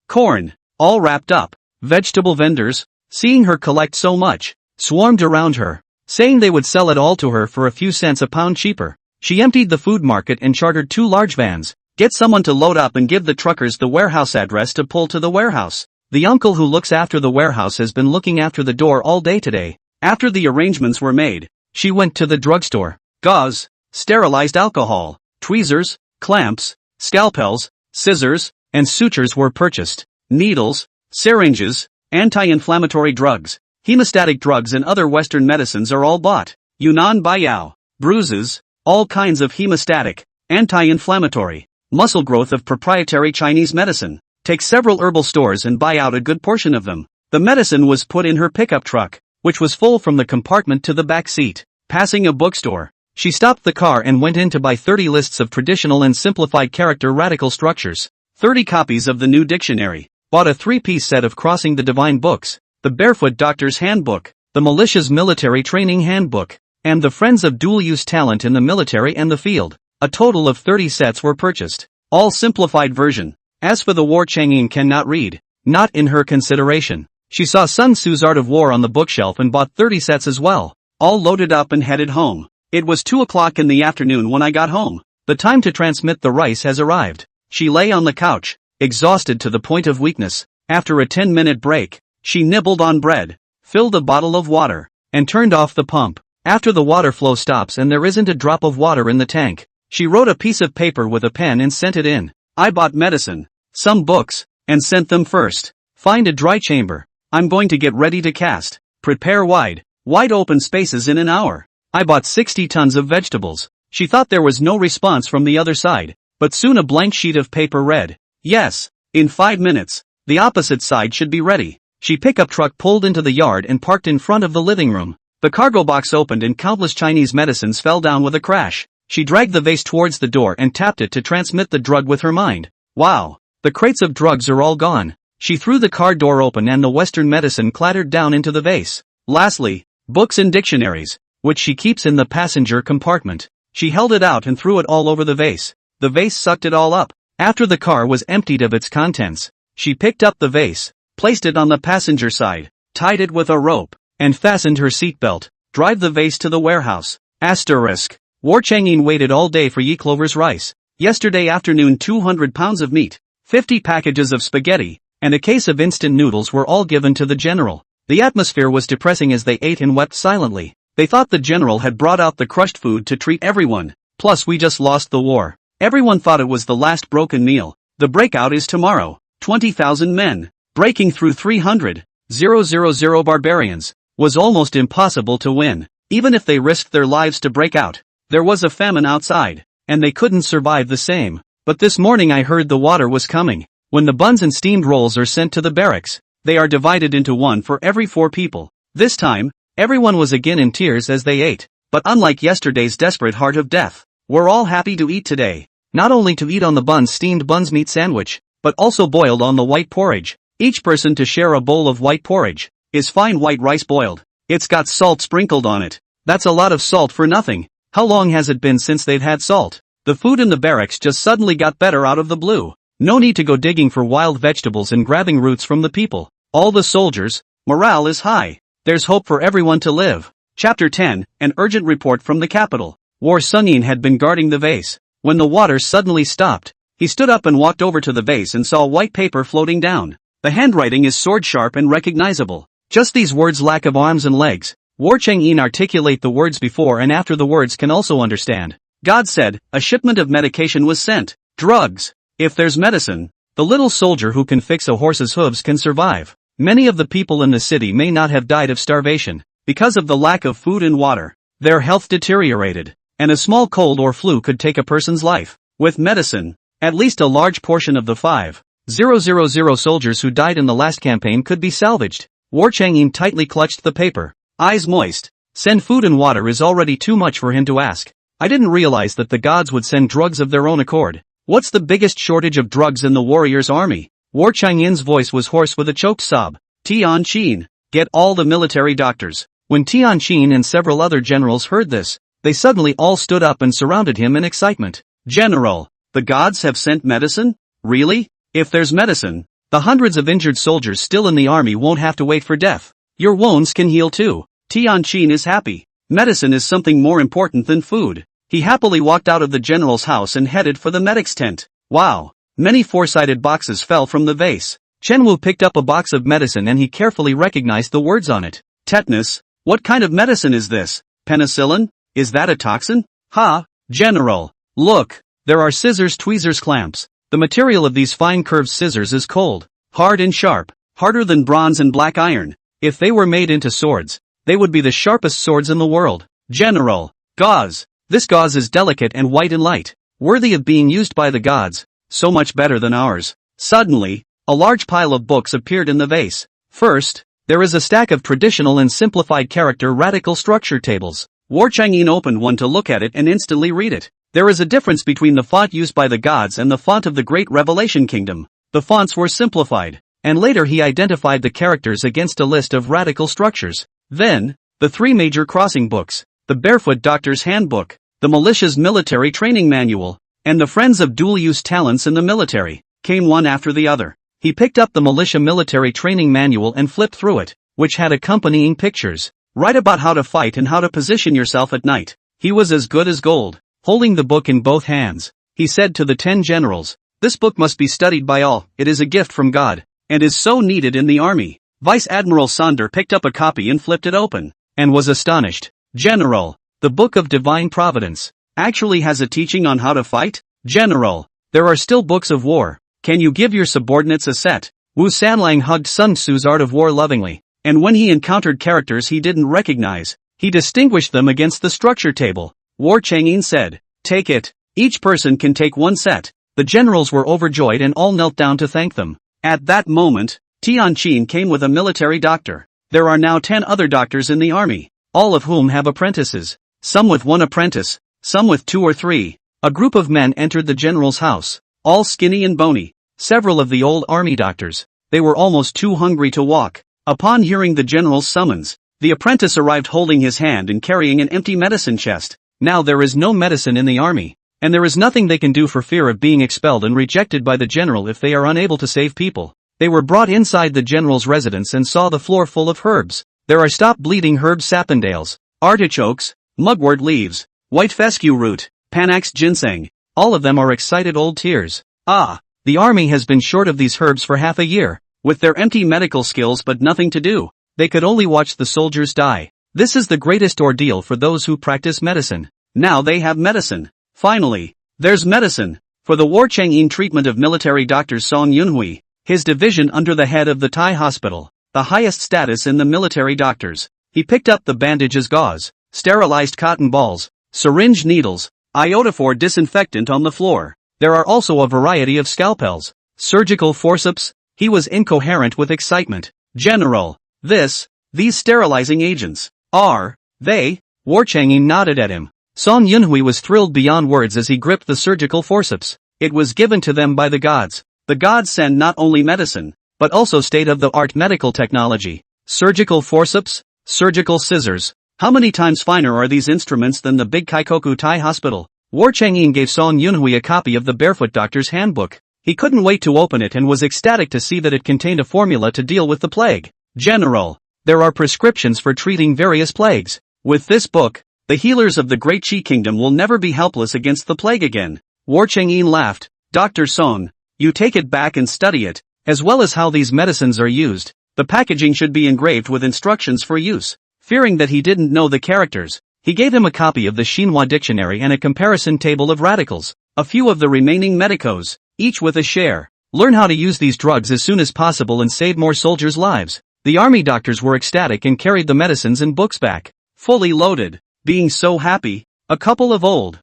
Speaker 1: corn, all wrapped up. Vegetable vendors, seeing her collect so much, swarmed around her, saying they would sell it all to her for a few cents a pound cheaper. She emptied the food market and chartered 2 large vans. Get someone to load up and give the truckers the warehouse address to pull to the warehouse. The uncle who looks after the warehouse has been looking after the door all day today. After the arrangements were made, she went to the drugstore. Gauze, sterilized alcohol, tweezers, clamps, scalpels, scissors, and sutures were purchased. Needles, syringes, anti-inflammatory drugs, hemostatic drugs and other Western medicines are all bought. Yunnan Baiyao, bruises, all kinds of hemostatic, anti-inflammatory, muscle growth of proprietary Chinese medicine. Take several herbal stores and buy out a good portion of them. The medicine was put in her pickup truck, which was full from the compartment to the back seat. Passing a bookstore, she stopped the car and went in to buy 30 lists of traditional and simplified character radical structures, 30 copies of the new dictionary, bought a 3-piece set of Crossing the Divine books, the Barefoot Doctor's Handbook, the Militia's Military Training Handbook, and the Friends of Dual-Use Talent in the Military and the Field. A total of 30 sets were purchased, all simplified version. As for the war Chang'an cannot read, not in her consideration. She saw Sun Tzu's Art of War on the bookshelf and bought 30 sets as well, all loaded up and headed home. It was 2 o'clock in the afternoon when I got home. The time to transmit the rice has arrived. She lay on the couch, exhausted to the point of weakness. After a 10-minute break, she nibbled on bread, filled a bottle of water, and turned off the pump. After the water flow stops and there isn't a drop of water in the tank, she wrote a piece of paper with a pen and sent it in. I bought medicine, some books, and sent them first. Find a dry chamber. I'm going to get ready to cast. Prepare wide open spaces in an hour. I bought 60 tons of vegetables. She thought there was no response from the other side, but soon a blank sheet of paper read, yes, in 5 minutes, the opposite side should be ready. She pickup truck pulled into the yard and parked in front of the living room. The cargo box opened and countless Chinese medicines fell down with a crash. She dragged the vase towards the door and tapped it to transmit the drug with her mind. Wow, the crates of drugs are all gone. She threw the car door open and the Western medicine clattered down into the vase. Lastly, books and dictionaries, which she keeps in the passenger compartment. She held it out and threw it all over the vase. The vase sucked it all up. After the car was emptied of its contents, she picked up the vase, placed it on the passenger side, tied it with a rope, and fastened her seatbelt. Drive the vase to the warehouse. Asterisk. War Chang'an waited all day for Yi Clover's rice. Yesterday afternoon 200 pounds of meat, 50 packages of spaghetti, and a case of instant noodles were all given to the general. The atmosphere was depressing as they ate and wept silently. They thought the general had brought out the crushed food to treat everyone. Plus we just lost the war. Everyone thought it was the last broken meal. The breakout is tomorrow. 20,000 men, breaking through 300,000 barbarians, was almost impossible to win. Even if they risked their lives to break out, there was a famine outside, and they couldn't survive the same. But this morning I heard the water was coming. When the buns and steamed rolls are sent to the barracks, they are divided into one for every 4 people. This time, Everyone was again in tears as they ate. But unlike yesterday's desperate heart of death, we're all happy to eat today. Not only to eat on the buns steamed buns meat sandwich, but also boiled on the white porridge. Each person to share a bowl of white porridge. Is fine white rice boiled. It's got salt sprinkled on it. That's a lot of salt for nothing. How long has it been since they've had salt? The food in the barracks just suddenly got better out of the blue. No need to go digging for wild vegetables and grabbing roots from the people. All the soldiers, morale is high. There's hope for everyone to live. Chapter 10, an urgent report from the capital. War Sungin had been guarding the vase. When the water suddenly stopped, he stood up and walked over to the vase and saw white paper floating down. The handwriting is sword sharp and recognizable. Just these words lack of arms and legs. War Changin articulate the words before and after the words can also understand. God said, a shipment of medication was sent. Drugs. If there's medicine, the little soldier who can fix a horse's hooves can survive. Many of the people in the city may not have died of starvation. Because of the lack of food and water, their health deteriorated, and a small cold or flu could take a person's life. With medicine, at least a large portion of the 5,000 soldiers who died in the last campaign could be salvaged. War Changin tightly clutched the paper, eyes moist. Send food and water is already too much for him to ask. I didn't realize that the gods would send drugs of their own accord. What's the biggest shortage of drugs in the warrior's army? War Changin's voice was hoarse with a choked sob. Tian Qin, get all the military doctors. When Tian Qin and several other generals heard this, they suddenly all stood up and surrounded him in excitement. General, the gods have sent medicine? Really? If there's medicine, the hundreds of injured soldiers still in the army won't have to wait for death. Your wounds can heal too. Tian Qin is happy. Medicine is something more important than food. He happily walked out of the general's house and headed for the medic's tent. Wow! Many four-sided boxes fell from the vase. Chen Wu picked up a box of medicine and he carefully recognized the words on it. Tetanus? What kind of medicine is this? Penicillin? Is that a toxin? Ha! General! Look! There are scissors, tweezers, clamps. The material of these fine curved scissors is cold, hard and sharp, harder than bronze and black iron. If they were made into swords, they would be the sharpest swords in the world. General! Gauze! This gauze is delicate and white and light, worthy of being used by the gods, so much better than ours. Suddenly, a large pile of books appeared in the vase. First, there is a stack of traditional and simplified character radical structure tables. War Changin opened one to look at it and instantly read it. There is a difference between the font used by the gods and the font of the Great Revelation Kingdom. The fonts were simplified, and later he identified the characters against a list of radical structures. Then, the three major crossing books, the Barefoot Doctor's Handbook, the Militia's Military Training Manual, and the Friends of Dual-Use Talents in the Military, came one after the other. He picked up the Militia Military Training Manual and flipped through it, which had accompanying pictures. Write about how to fight and how to position yourself at night. He was as good as gold. Holding the book in both hands, he said to the 10 generals, this book must be studied by all, it is a gift from God, and is so needed in the army. Vice Admiral Sonder picked up a copy and flipped it open, and was astonished. General, the Book of Divine Providence, actually has a teaching on how to fight? General, there are still books of war, can you give your subordinates a set? Wu Sanlang hugged Sun Tzu's Art of War lovingly, and when he encountered characters he didn't recognize, he distinguished them against the structure table. War Changin said, take it. Each person can take one set. The generals were overjoyed and all knelt down to thank them. At that moment, Tian Qin came with a military doctor. There are now 10 other doctors in the army, all of whom have apprentices. Some with 1 apprentice, some with 2 or 3. A group of men entered the general's house, all skinny and bony. Several of the old army doctors. They were almost too hungry to walk. Upon hearing the general's summons, the apprentice arrived holding his hand and carrying an empty medicine chest. Now there is no medicine in the army, and there is nothing they can do for fear of being expelled and rejected by the general if they are unable to save people. They were brought inside the general's residence and saw the floor full of herbs. There are stop bleeding herb sapindales, artichokes, mugwort leaves, white fescue root, panax ginseng. All of them are excited old tears. Ah, the army has been short of these herbs for half a year. With their empty medical skills but nothing to do, they could only watch the soldiers die. This is the greatest ordeal for those who practice medicine. Now they have medicine. Finally, there's medicine. For the War Changin treatment of military doctors Song Yunhui, his division under the head of the Thai hospital, the highest status in the military doctors. He picked up the bandages gauze, sterilized cotton balls, syringe needles, iodophore disinfectant on the floor. There are also a variety of scalpels, surgical forceps. He was incoherent with excitement. General, these sterilizing agents, Are they? War Chang'e nodded at him. Song Yunhui was thrilled beyond words as he gripped the surgical forceps. It was given to them by the gods. The gods send not only medicine, but also state-of-the-art medical technology. Surgical forceps? Surgical scissors. How many times finer are these instruments than the big Kaikoku Tai hospital? War Chang'e gave Song Yunhui a copy of the Barefoot Doctor's Handbook. He couldn't wait to open it and was ecstatic to see that it contained a formula to deal with the plague. General, there are prescriptions for treating various plagues. With this book, the healers of the Great Qi Kingdom will never be helpless against the plague again. War Chang'e laughed. Dr. Song, you take it back and study it, as well as how these medicines are used. The packaging should be engraved with instructions for use. Fearing that he didn't know the characters, he gave him a copy of the Xinhua dictionary and a comparison table of radicals, a few of the remaining medicos, each with a share. Learn how to use these drugs as soon as possible and save more soldiers' lives. The army doctors were ecstatic and carried the medicines and books back, fully loaded. Being so happy, a couple of old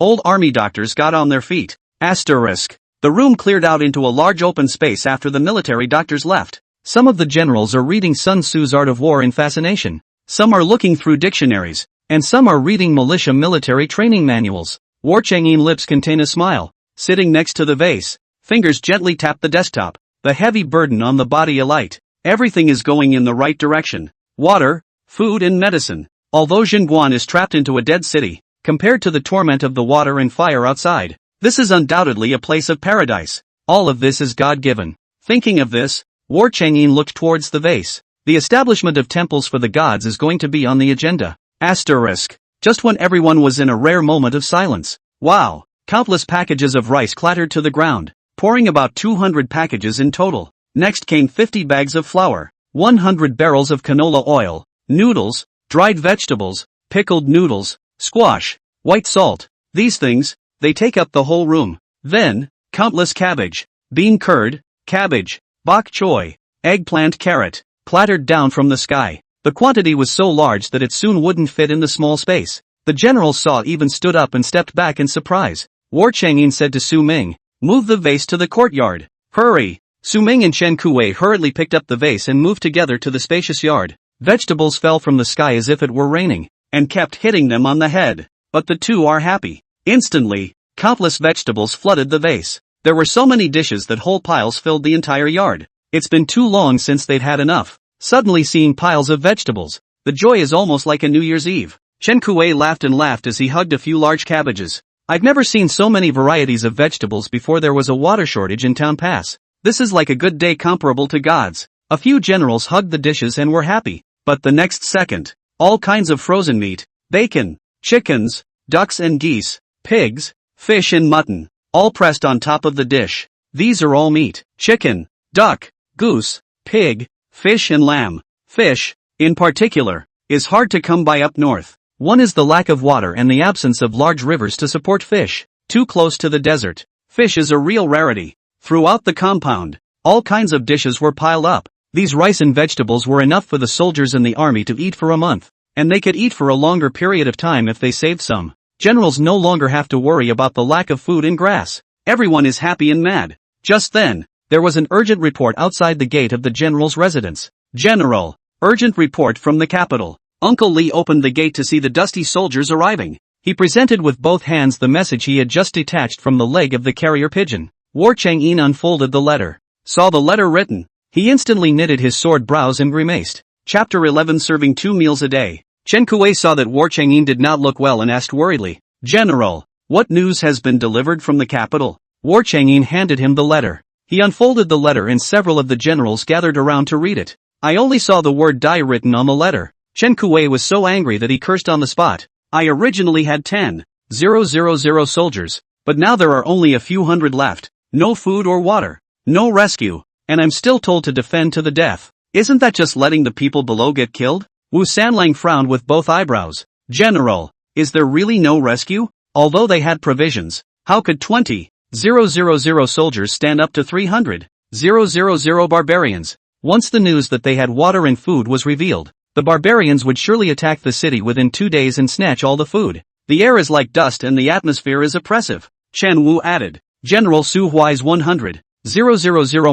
Speaker 1: army doctors got on their feet. Asterisk. The room cleared out into a large open space after the military doctors left. Some of the generals are reading Sun Tzu's Art of War in fascination. Some are looking through dictionaries, and some are reading militia military training manuals. War Chang'e's lips contain a smile. Sitting next to the vase, fingers gently tap the desktop, the heavy burden on the body alight. Everything is going in the right direction. Water, food and medicine. Although Jingguan is trapped into a dead city, compared to the torment of the water and fire outside, this is undoubtedly a place of paradise. All of this is God-given. Thinking of this, War Chang'e looked towards the vase. The establishment of temples for the gods is going to be on the agenda. Asterisk. Just when everyone was in a rare moment of silence. Wow! Countless packages of rice clattered to the ground, pouring about 200 packages in total. Next came 50 bags of flour, 100 barrels of canola oil, noodles, dried vegetables, pickled noodles, squash, white salt. These things, they take up the whole room. Then, countless cabbage, bean curd, cabbage, bok choy, eggplant carrot, clattered down from the sky. The quantity was so large that it soon wouldn't fit in the small space. The generals saw it even stood up and stepped back in surprise. War Chang'e said to Su Ming, "Move the vase to the courtyard. Hurry!" Su Ming and Chen Kuwei hurriedly picked up the vase and moved together to the spacious yard. Vegetables fell from the sky as if it were raining, and kept hitting them on the head. But the two are happy. Instantly, countless vegetables flooded the vase. There were so many dishes that whole piles filled the entire yard. It's been too long since they'd had enough. Suddenly seeing piles of vegetables, the joy is almost like a New Year's Eve. Chen Kuwei laughed and laughed as he hugged a few large cabbages. I've never seen so many varieties of vegetables before. There was a water shortage in Town Pass. This is like a good day comparable to God's. A few generals hugged the dishes and were happy. But the next second, all kinds of frozen meat, bacon, chickens, ducks and geese, pigs, fish and mutton, all pressed on top of the dish. These are all meat: chicken, duck, goose, pig, fish and lamb. Fish, in particular, is hard to come by up north. One is the lack of water and the absence of large rivers to support fish. Too close to the desert, fish is a real rarity. Throughout the compound, all kinds of dishes were piled up. These rice and vegetables were enough for the soldiers in the army to eat for a month, and they could eat for a longer period of time if they saved some. Generals no longer have to worry about the lack of food and grass. Everyone is happy and mad. Just then, there was an urgent report outside the gate of the general's residence. General, urgent report from the capital. Uncle Lee opened the gate to see the dusty soldiers arriving. He presented with both hands the message he had just detached from the leg of the carrier pigeon. War Chang'e unfolded the letter. Saw the letter written. He instantly knitted his sword brows and grimaced. Chapter 11 Serving 2 meals a day. Chen Kuwei saw that War Chang'e did not look well and asked worriedly, "General, what news has been delivered from the capital?" War Chang'e handed him the letter. He unfolded the letter and several of the generals gathered around to read it. I only saw the word die written on the letter. Chen Kuwei was so angry that he cursed on the spot. I originally had 10,000 soldiers, but now there are only a few hundred left. No food or water. No rescue. And I'm still told to defend to the death. Isn't that just letting the people below get killed? Wu Sanlang frowned with both eyebrows. General, is there really no rescue? Although they had provisions, how could 20,000 soldiers stand up to 300,000 barbarians? Once the news that they had water and food was revealed, the barbarians would surely attack the city within 2 days and snatch all the food. The air is like dust and the atmosphere is oppressive. Chen Wu added. General Su Huai's 100,000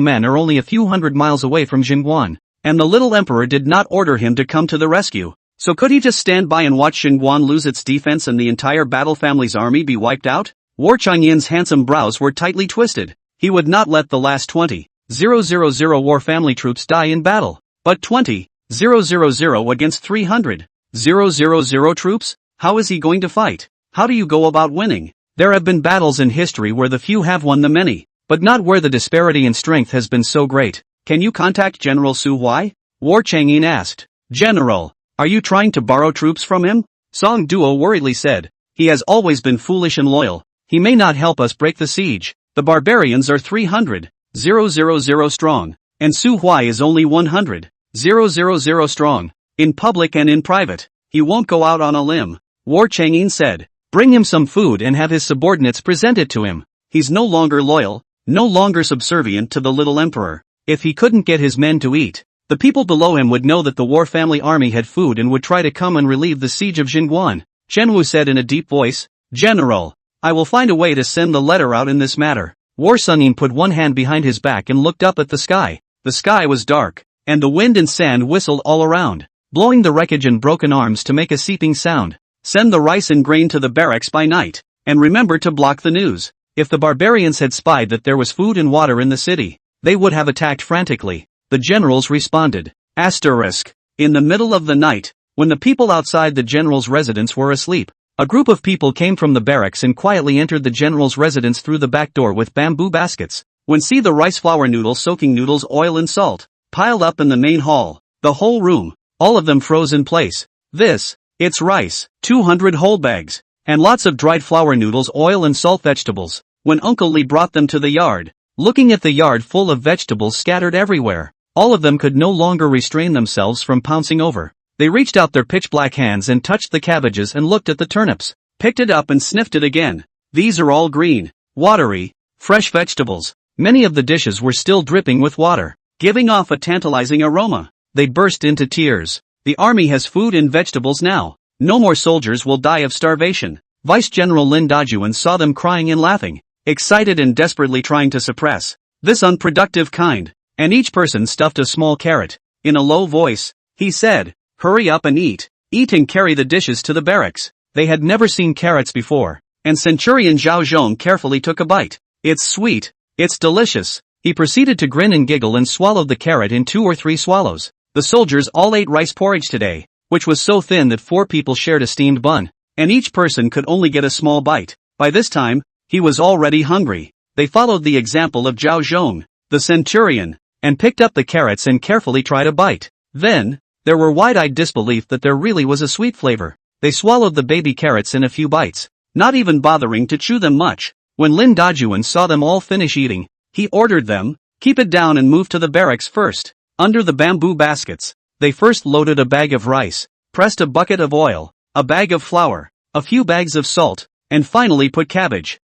Speaker 1: men are only a few hundred miles away from Jingguan, and the little emperor did not order him to come to the rescue. So could he just stand by and watch Xinguan lose its defense and the entire battle family's army be wiped out? War Changyin's handsome brows were tightly twisted. He would not let the last 20,000 war family troops die in battle. But 20,000 against 300,000 troops? How is he going to fight? How do you go about winning? There have been battles in history where the few have won the many, but not where the disparity in strength has been so great. Can you contact General Su Huai? War Changyin asked. General, are you trying to borrow troops from him? Song Duo worriedly said. He has always been foolish and loyal. He may not help us break the siege. The barbarians are 300,000 strong, and Su Huai is only 100,000 strong. In public and in private, he won't go out on a limb. War Changyin said. Bring him some food and have his subordinates present it to him. He's no longer loyal, no longer subservient to the little emperor. If he couldn't get his men to eat, the people below him would know that the war family army had food and would try to come and relieve the siege of Xinguan. Chen Wu said in a deep voice. General, I will find a way to send the letter out in this matter. War Sunyin put one hand behind his back and looked up at the sky. The sky was dark, and the wind and sand whistled all around, blowing the wreckage and broken arms to make a seeping sound. Send the rice and grain to the barracks by night, and remember to block the news. If the barbarians had spied that there was food and water in the city, they would have attacked frantically. The generals responded. Asterisk. In the middle of the night, when the people outside the general's residence were asleep, a group of people came from the barracks and quietly entered the general's residence through the back door with bamboo baskets. When see the rice flour noodles soaking noodles oil and salt, piled up in the main hall, the whole room, all of them froze in place. It's rice, 200 whole bags, and lots of dried flour noodles oil and salt vegetables. When Uncle Li brought them to the yard, looking at the yard full of vegetables scattered everywhere, all of them could no longer restrain themselves from pouncing over. They reached out their pitch-black hands and touched the cabbages and looked at the turnips, picked it up and sniffed it again. These are all green, watery, fresh vegetables. Many of the dishes were still dripping with water, giving off a tantalizing aroma. They burst into tears. The army has food and vegetables now. No more soldiers will die of starvation. Vice General Lin Dajuan saw them crying and laughing, excited and desperately trying to suppress this unproductive kind, and each person stuffed a small carrot. In a low voice, he said, hurry up and eat and carry the dishes to the barracks. They had never seen carrots before, and Centurion Zhao Zhong carefully took a bite. It's sweet, it's delicious. He proceeded to grin and giggle and swallowed the carrot in 2 or 3 swallows. The soldiers all ate rice porridge today, which was so thin that 4 people shared a steamed bun, and each person could only get a small bite. By this time, he was already hungry. They followed the example of Zhao Zhong, the centurion, and picked up the carrots and carefully tried a bite. Then, there were wide-eyed disbelief that there really was a sweet flavor. They swallowed the baby carrots in a few bites, not even bothering to chew them much. When Lin Dajuan saw them all finish eating, he ordered them, keep it down and move to the barracks first. Under the bamboo baskets, they first loaded a bag of rice, pressed a bucket of oil, a bag of flour, a few bags of salt, and finally put cabbage,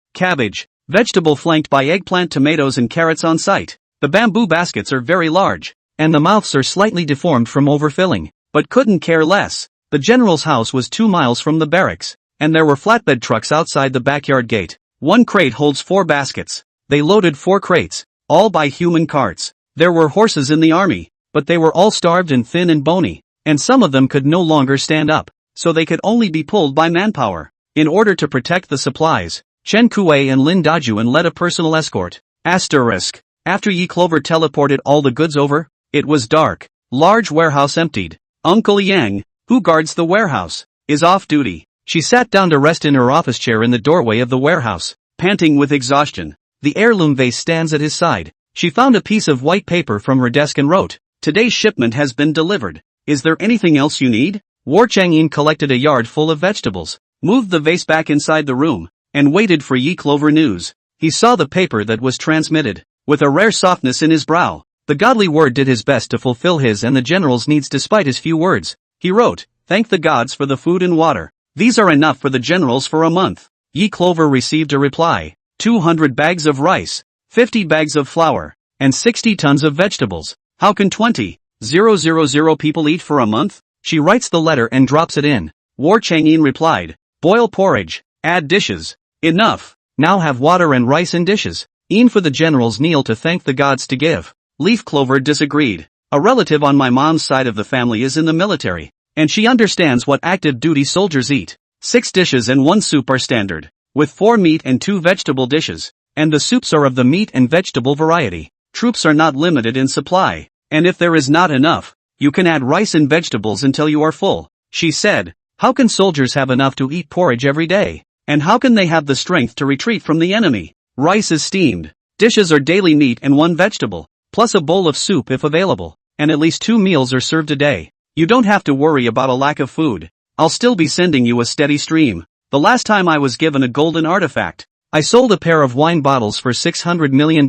Speaker 1: vegetable flanked by eggplant, tomatoes and carrots on site. The bamboo baskets are very large, and the mouths are slightly deformed from overfilling, but couldn't care less. The general's house was 2 miles from the barracks, and there were flatbed trucks outside the backyard gate. 1 crate holds 4 baskets. They loaded 4 crates, all by human carts. There were horses in the army, but they were all starved and thin and bony, and some of them could no longer stand up, so they could only be pulled by manpower. In order to protect the supplies, Chen Kuei and Lin Dajuan led a personal escort. Asterisk. After Yi Clover teleported all the goods over, it was dark. Large warehouse emptied. Uncle Yang, who guards the warehouse, is off duty. She sat down to rest in her office chair in the doorway of the warehouse, panting with exhaustion. The heirloom vase stands at his side. She found a piece of white paper from her desk and wrote, today's shipment has been delivered. Is there anything else you need? War Changyin collected a yard full of vegetables, moved the vase back inside the room, and waited for Yi Clover news. He saw the paper that was transmitted. With a rare softness in his brow, the godly word did his best to fulfill his and the general's needs despite his few words. He wrote, thank the gods for the food and water. These are enough for the generals for a month. Yi Clover received a reply. 200 bags of rice, 50 bags of flour, and 60 tons of vegetables. How can 20,000 people eat for a month? She writes the letter and drops it in. War Changyin replied, boil porridge, add dishes. Enough. Now have water and rice in dishes. E'en for the generals kneel to thank the gods to give. Leaf Clover disagreed. A relative on my mom's side of the family is in the military. and she understands what active duty soldiers eat. 6 dishes and 1 soup are standard, with 4 meat and 2 vegetable dishes, and the soups are of the meat and vegetable variety. Troops are not limited in supply, and if there is not enough, you can add rice and vegetables until you are full. She said, how can soldiers have enough to eat porridge every day? And how can they have the strength to retreat from the enemy? Rice is steamed. Dishes are daily meat and 1 vegetable, plus a bowl of soup if available, and at least 2 meals are served a day. You don't have to worry about a lack of food. I'll still be sending you a steady stream. The last time I was given a golden artifact, I sold a pair of wine bottles for $600 million,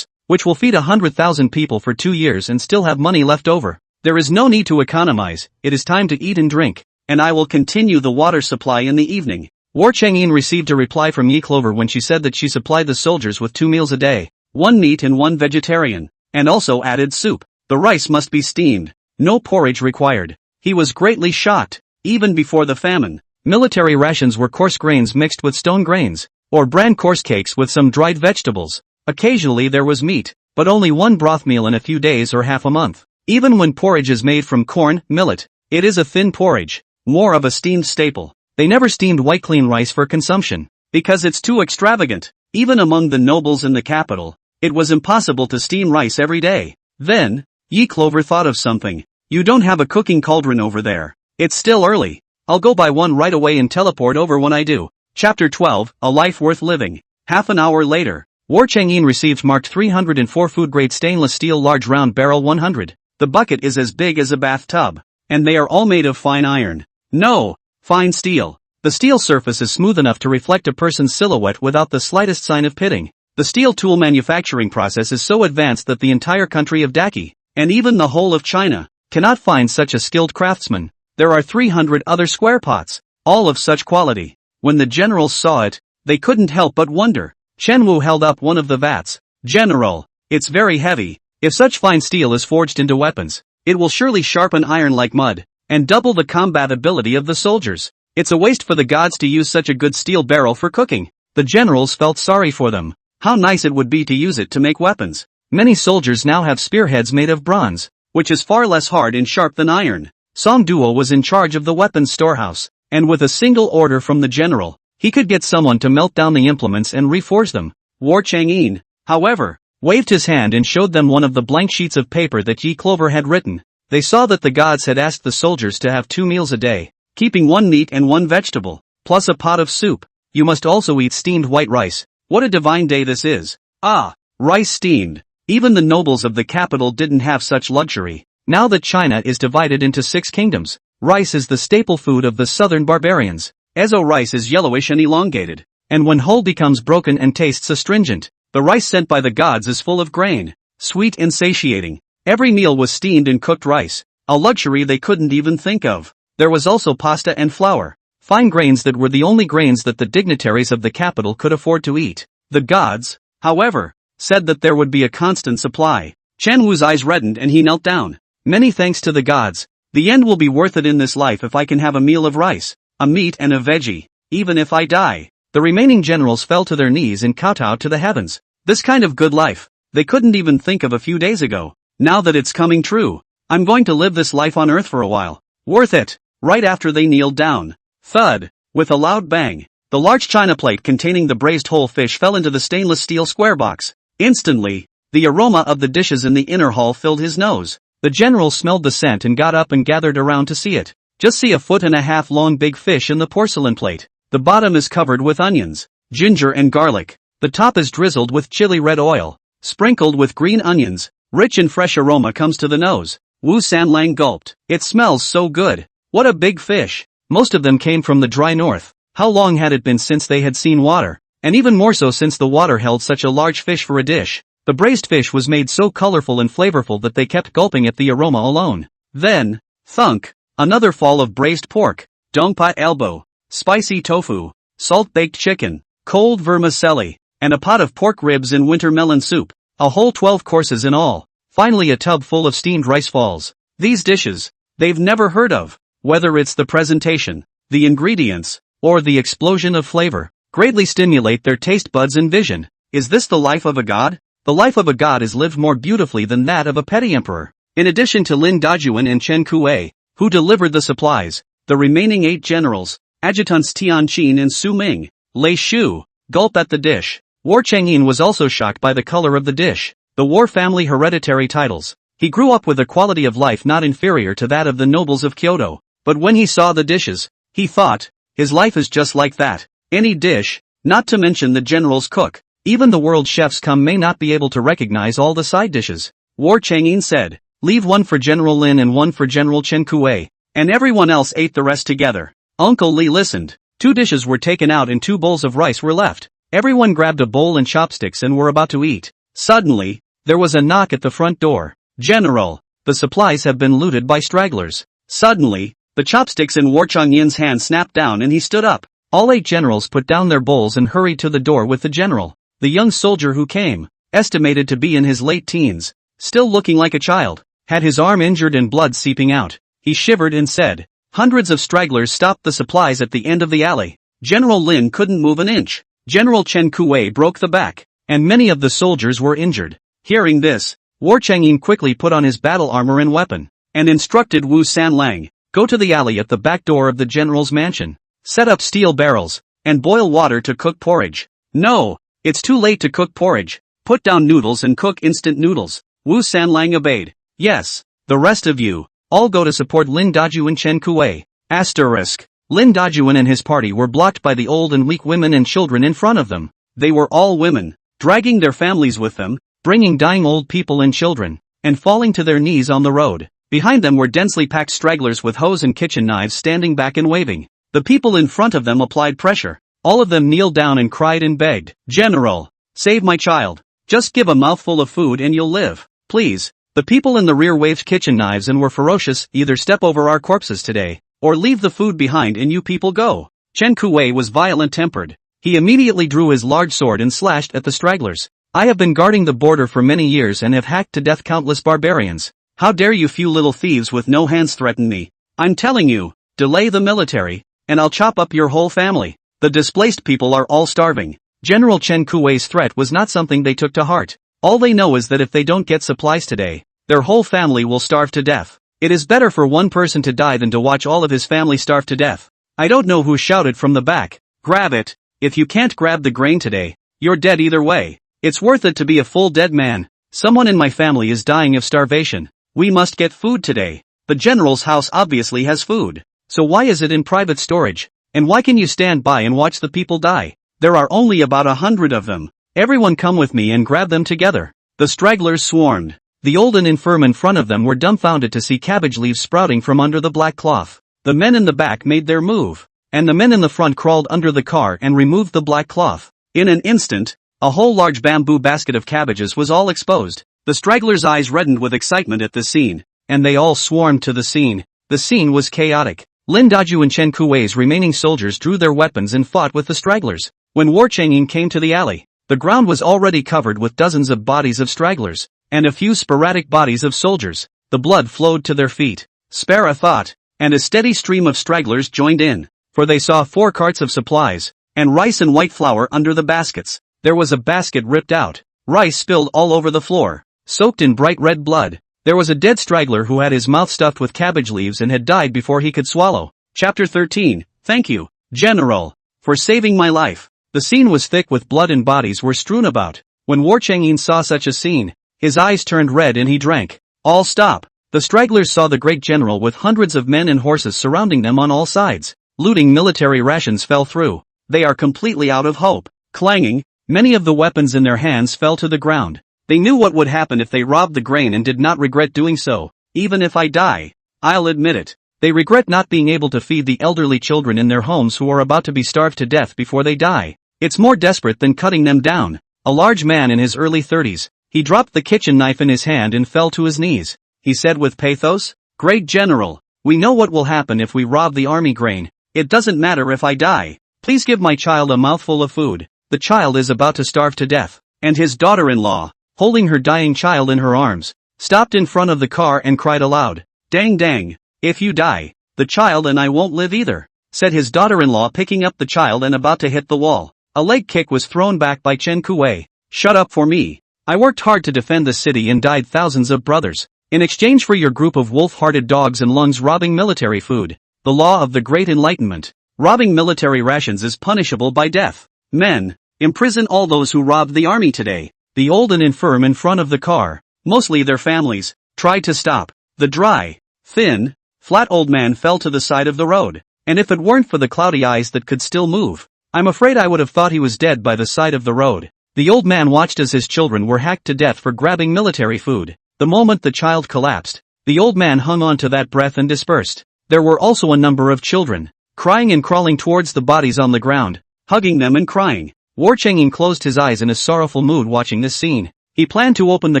Speaker 1: which will feed 100,000 people for 2 years and still have money left over. There is no need to economize, it is time to eat and drink, and I will continue the water supply in the evening. War Chang'in received a reply from Yi Clover when she said that she supplied the soldiers with 2 meals a day, 1 meat and 1 vegetarian, and also added soup. The rice must be steamed, no porridge required. He was greatly shocked. Even before the famine, military rations were coarse grains mixed with stone grains, or bran coarse cakes with some dried vegetables. Occasionally there was meat, but only 1 broth meal in a few days or half a month. Even when porridge is made from corn, millet, it is a thin porridge, more of a steamed staple. They never steamed white clean rice for consumption, because it's too extravagant. Even among the nobles in the capital, it was impossible to steam rice every day. Then, Yi Clover thought of something. You don't have a cooking cauldron over there. It's still early. I'll go buy one right away and teleport over when I do. Chapter 12, A Life Worth Living. Half an hour later, War Chang'in received marked 304 food-grade stainless steel large round barrel 100. The bucket is as big as a bathtub, and they are all made of fine iron. No, fine steel. The steel surface is smooth enough to reflect a person's silhouette without the slightest sign of pitting. The steel tool manufacturing process is so advanced that the entire country of Daki, and even the whole of China, cannot find such a skilled craftsman. There are 300 other square pots, all of such quality. When the generals saw it, they couldn't help but wonder. Chen Wu held up one of the vats. General, it's very heavy. If such fine steel is forged into weapons, it will surely sharpen iron like mud, and double the combat ability of the soldiers. It's a waste for the gods to use such a good steel barrel for cooking. The generals felt sorry for them. How nice it would be to use it to make weapons. Many soldiers now have spearheads made of bronze, which is far less hard and sharp than iron. Song Duo was in charge of the weapons storehouse, and with a single order from the general, he could get someone to melt down the implements and reforge them. War Chang'in, however, waved his hand and showed them one of the blank sheets of paper that Yi Clover had written. They saw that the gods had asked the soldiers to have 2 meals a day, keeping 1 meat and 1 vegetable, plus a pot of soup. You must also eat steamed white rice. What a divine day this is. Ah, rice steamed. Even the nobles of the capital didn't have such luxury. Now that China is divided into 6 kingdoms, rice is the staple food of the southern barbarians. Ezo rice is yellowish and elongated, and when whole becomes broken and tastes astringent. The rice sent by the gods is full of grain, sweet and satiating. Every meal was steamed and cooked rice, a luxury they couldn't even think of. There was also pasta and flour, fine grains that were the only grains that the dignitaries of the capital could afford to eat. The gods, however, said that there would be a constant supply. Chen Wu's eyes reddened and he knelt down. Many thanks to the gods. The end will be worth it in this life if I can have a meal of rice, a meat and a veggie, even if I die. The remaining generals fell to their knees and kowtowed to the heavens. This kind of good life, they couldn't even think of a few days ago. Now that it's coming true, I'm going to live this life on earth for a while. Worth it. Right after they kneeled down. Thud. With a loud bang, the large china plate containing the braised whole fish fell into the stainless steel square box. Instantly, the aroma of the dishes in the inner hall filled his nose. The general smelled the scent and got up and gathered around to see it. Just see a 1.5 foot long big fish in the porcelain plate. The bottom is covered with onions, ginger and garlic. The top is drizzled with chili red oil, sprinkled with green onions. Rich and fresh aroma comes to the nose. Wu Sanlang gulped. It smells so good. What a big fish. Most of them came from the dry north. How long had it been since they had seen water? And even more so since the water held such a large fish for a dish. The braised fish was made so colorful and flavorful that they kept gulping at the aroma alone. Then, thunk, another fall of braised pork, dongpa elbow, spicy tofu, salt-baked chicken, cold vermicelli, and a pot of pork ribs and winter melon soup. A whole 12 courses in all. Finally a tub full of steamed rice falls. These dishes, they've never heard of. Whether it's the presentation, the ingredients, or the explosion of flavor, greatly stimulate their taste buds and vision. Is this the life of a god? The life of a god is lived more beautifully than that of a petty emperor. In addition to Lin Dajuan and Chen Kuei, Who delivered the supplies? The remaining 8 generals, adjutants Tian Qin and Su Ming. Lei Shu gulped at the dish. War Changyin was also shocked by the color of the dish. The War family hereditary titles. He grew up with a quality of life not inferior to that of the nobles of Kyoto. But when he saw the dishes, he thought, his life is just like that. Any dish, not to mention the general's cook. Even the world chefs come may not be able to recognize all the side dishes. War Changyin said, leave one for General Lin and one for General Chen Kuei. And everyone else ate the rest together. Uncle Li listened. 2 dishes were taken out and 2 bowls of rice were left. Everyone grabbed a bowl and chopsticks and were about to eat. Suddenly, there was a knock at the front door. General, the supplies have been looted by stragglers. Suddenly, the chopsticks in War Changyin's hand snapped down and he stood up. All 8 generals put down their bowls and hurried to the door with the general. The young soldier who came, estimated to be in his late teens, still looking like a child, had his arm injured and blood seeping out. He shivered and said, hundreds of stragglers stopped the supplies at the end of the alley. General Lin couldn't move an inch. General Chen Kuei broke the back, and many of the soldiers were injured. Hearing this, War Changyin quickly put on his battle armor and weapon, and instructed Wu Sanlang, go to the alley at the back door of the general's mansion. Set up steel barrels, and boil water to cook porridge. No, it's too late to cook porridge. Put down noodles and cook instant noodles. Wu Sanlang obeyed. Yes, the rest of you, all go to support Lin Daju Chen Kuei. Asterisk. Lin Dajuan and his party were blocked by the old and weak women and children in front of them. They were all women, dragging their families with them, bringing dying old people and children, and falling to their knees on the road. Behind them were densely packed stragglers with hoes and kitchen knives standing back and waving. The people in front of them applied pressure. All of them kneeled down and cried and begged, General, save my child. Just give a mouthful of food and you'll live, please. The people in the rear waved kitchen knives and were ferocious, either step over our corpses today, or leave the food behind and you people go. Chen Kuei was violent-tempered. He immediately drew his large sword and slashed at the stragglers. I have been guarding the border for many years and have hacked to death countless barbarians. How dare you few little thieves with no hands threaten me? I'm telling you, delay the military, and I'll chop up your whole family. The displaced people are all starving. General Chen Kuei's threat was not something they took to heart. All they know is that if they don't get supplies today, their whole family will starve to death. It is better for one person to die than to watch all of his family starve to death. I don't know who shouted from the back. Grab it. If you can't grab the grain today, you're dead either way. It's worth it to be a full dead man. Someone in my family is dying of starvation. We must get food today. The general's house obviously has food. So why is it in private storage? And why can you stand by and watch the people die? There are only about 100 of them. Everyone come with me and grab them together. The stragglers swarmed. The old and infirm in front of them were dumbfounded to see cabbage leaves sprouting from under the black cloth. The men in the back made their move, and the men in the front crawled under the car and removed the black cloth. In an instant, a whole large bamboo basket of cabbages was all exposed. The stragglers' eyes reddened with excitement at this scene, and they all swarmed to the scene. The scene was chaotic. Lin Daju and Chen Kuei's remaining soldiers drew their weapons and fought with the stragglers. When War Changyin came to the alley, the ground was already covered with dozens of bodies of stragglers, and a few sporadic bodies of soldiers. The blood flowed to their feet. Spare a thought, and a steady stream of stragglers joined in, for they saw 4 carts of supplies, and rice and white flour under the baskets. There was a basket ripped out, rice spilled all over the floor, soaked in bright red blood. There was a dead straggler who had his mouth stuffed with cabbage leaves and had died before he could swallow. Chapter 13, Thank you, General, for saving my life. The scene was thick with blood and bodies were strewn about. When War Changyin saw such a scene, his eyes turned red and he drank. All stop. The stragglers saw the great general with hundreds of men and horses surrounding them on all sides. Looting military rations fell through. They are completely out of hope. Clanging, many of the weapons in their hands fell to the ground. They knew what would happen if they robbed the grain and did not regret doing so. Even if I die, I'll admit it. They regret not being able to feed the elderly children in their homes who are about to be starved to death before they die. It's more desperate than cutting them down. A large man in his early 30s, he dropped the kitchen knife in his hand and fell to his knees. He said with pathos, Great General, we know what will happen if we rob the army grain. It doesn't matter if I die. Please give my child a mouthful of food. The child is about to starve to death. And his daughter-in-law, holding her dying child in her arms, stopped in front of the car and cried aloud, Dang dang, if you die, the child and I won't live either, said his daughter-in-law picking up the child and about to hit the wall. A leg kick was thrown back by Chen Kuei. Shut up for me. I worked hard to defend the city and died thousands of brothers. In exchange for your group of wolf-hearted dogs and lungs robbing military food. The law of the Great Enlightenment. Robbing military rations is punishable by death. Men, imprison all those who robbed the army today. The old and infirm in front of the car, mostly their families, tried to stop. The dry, thin, flat old man fell to the side of the road, and if it weren't for the cloudy eyes that could still move, I'm afraid I would have thought he was dead by the side of the road. The old man watched as his children were hacked to death for grabbing military food. The moment the child collapsed, the old man hung on to that breath and dispersed. There were also a number of children, crying and crawling towards the bodies on the ground, hugging them and crying. War Chang'in closed his eyes in a sorrowful mood watching this scene. He planned to open the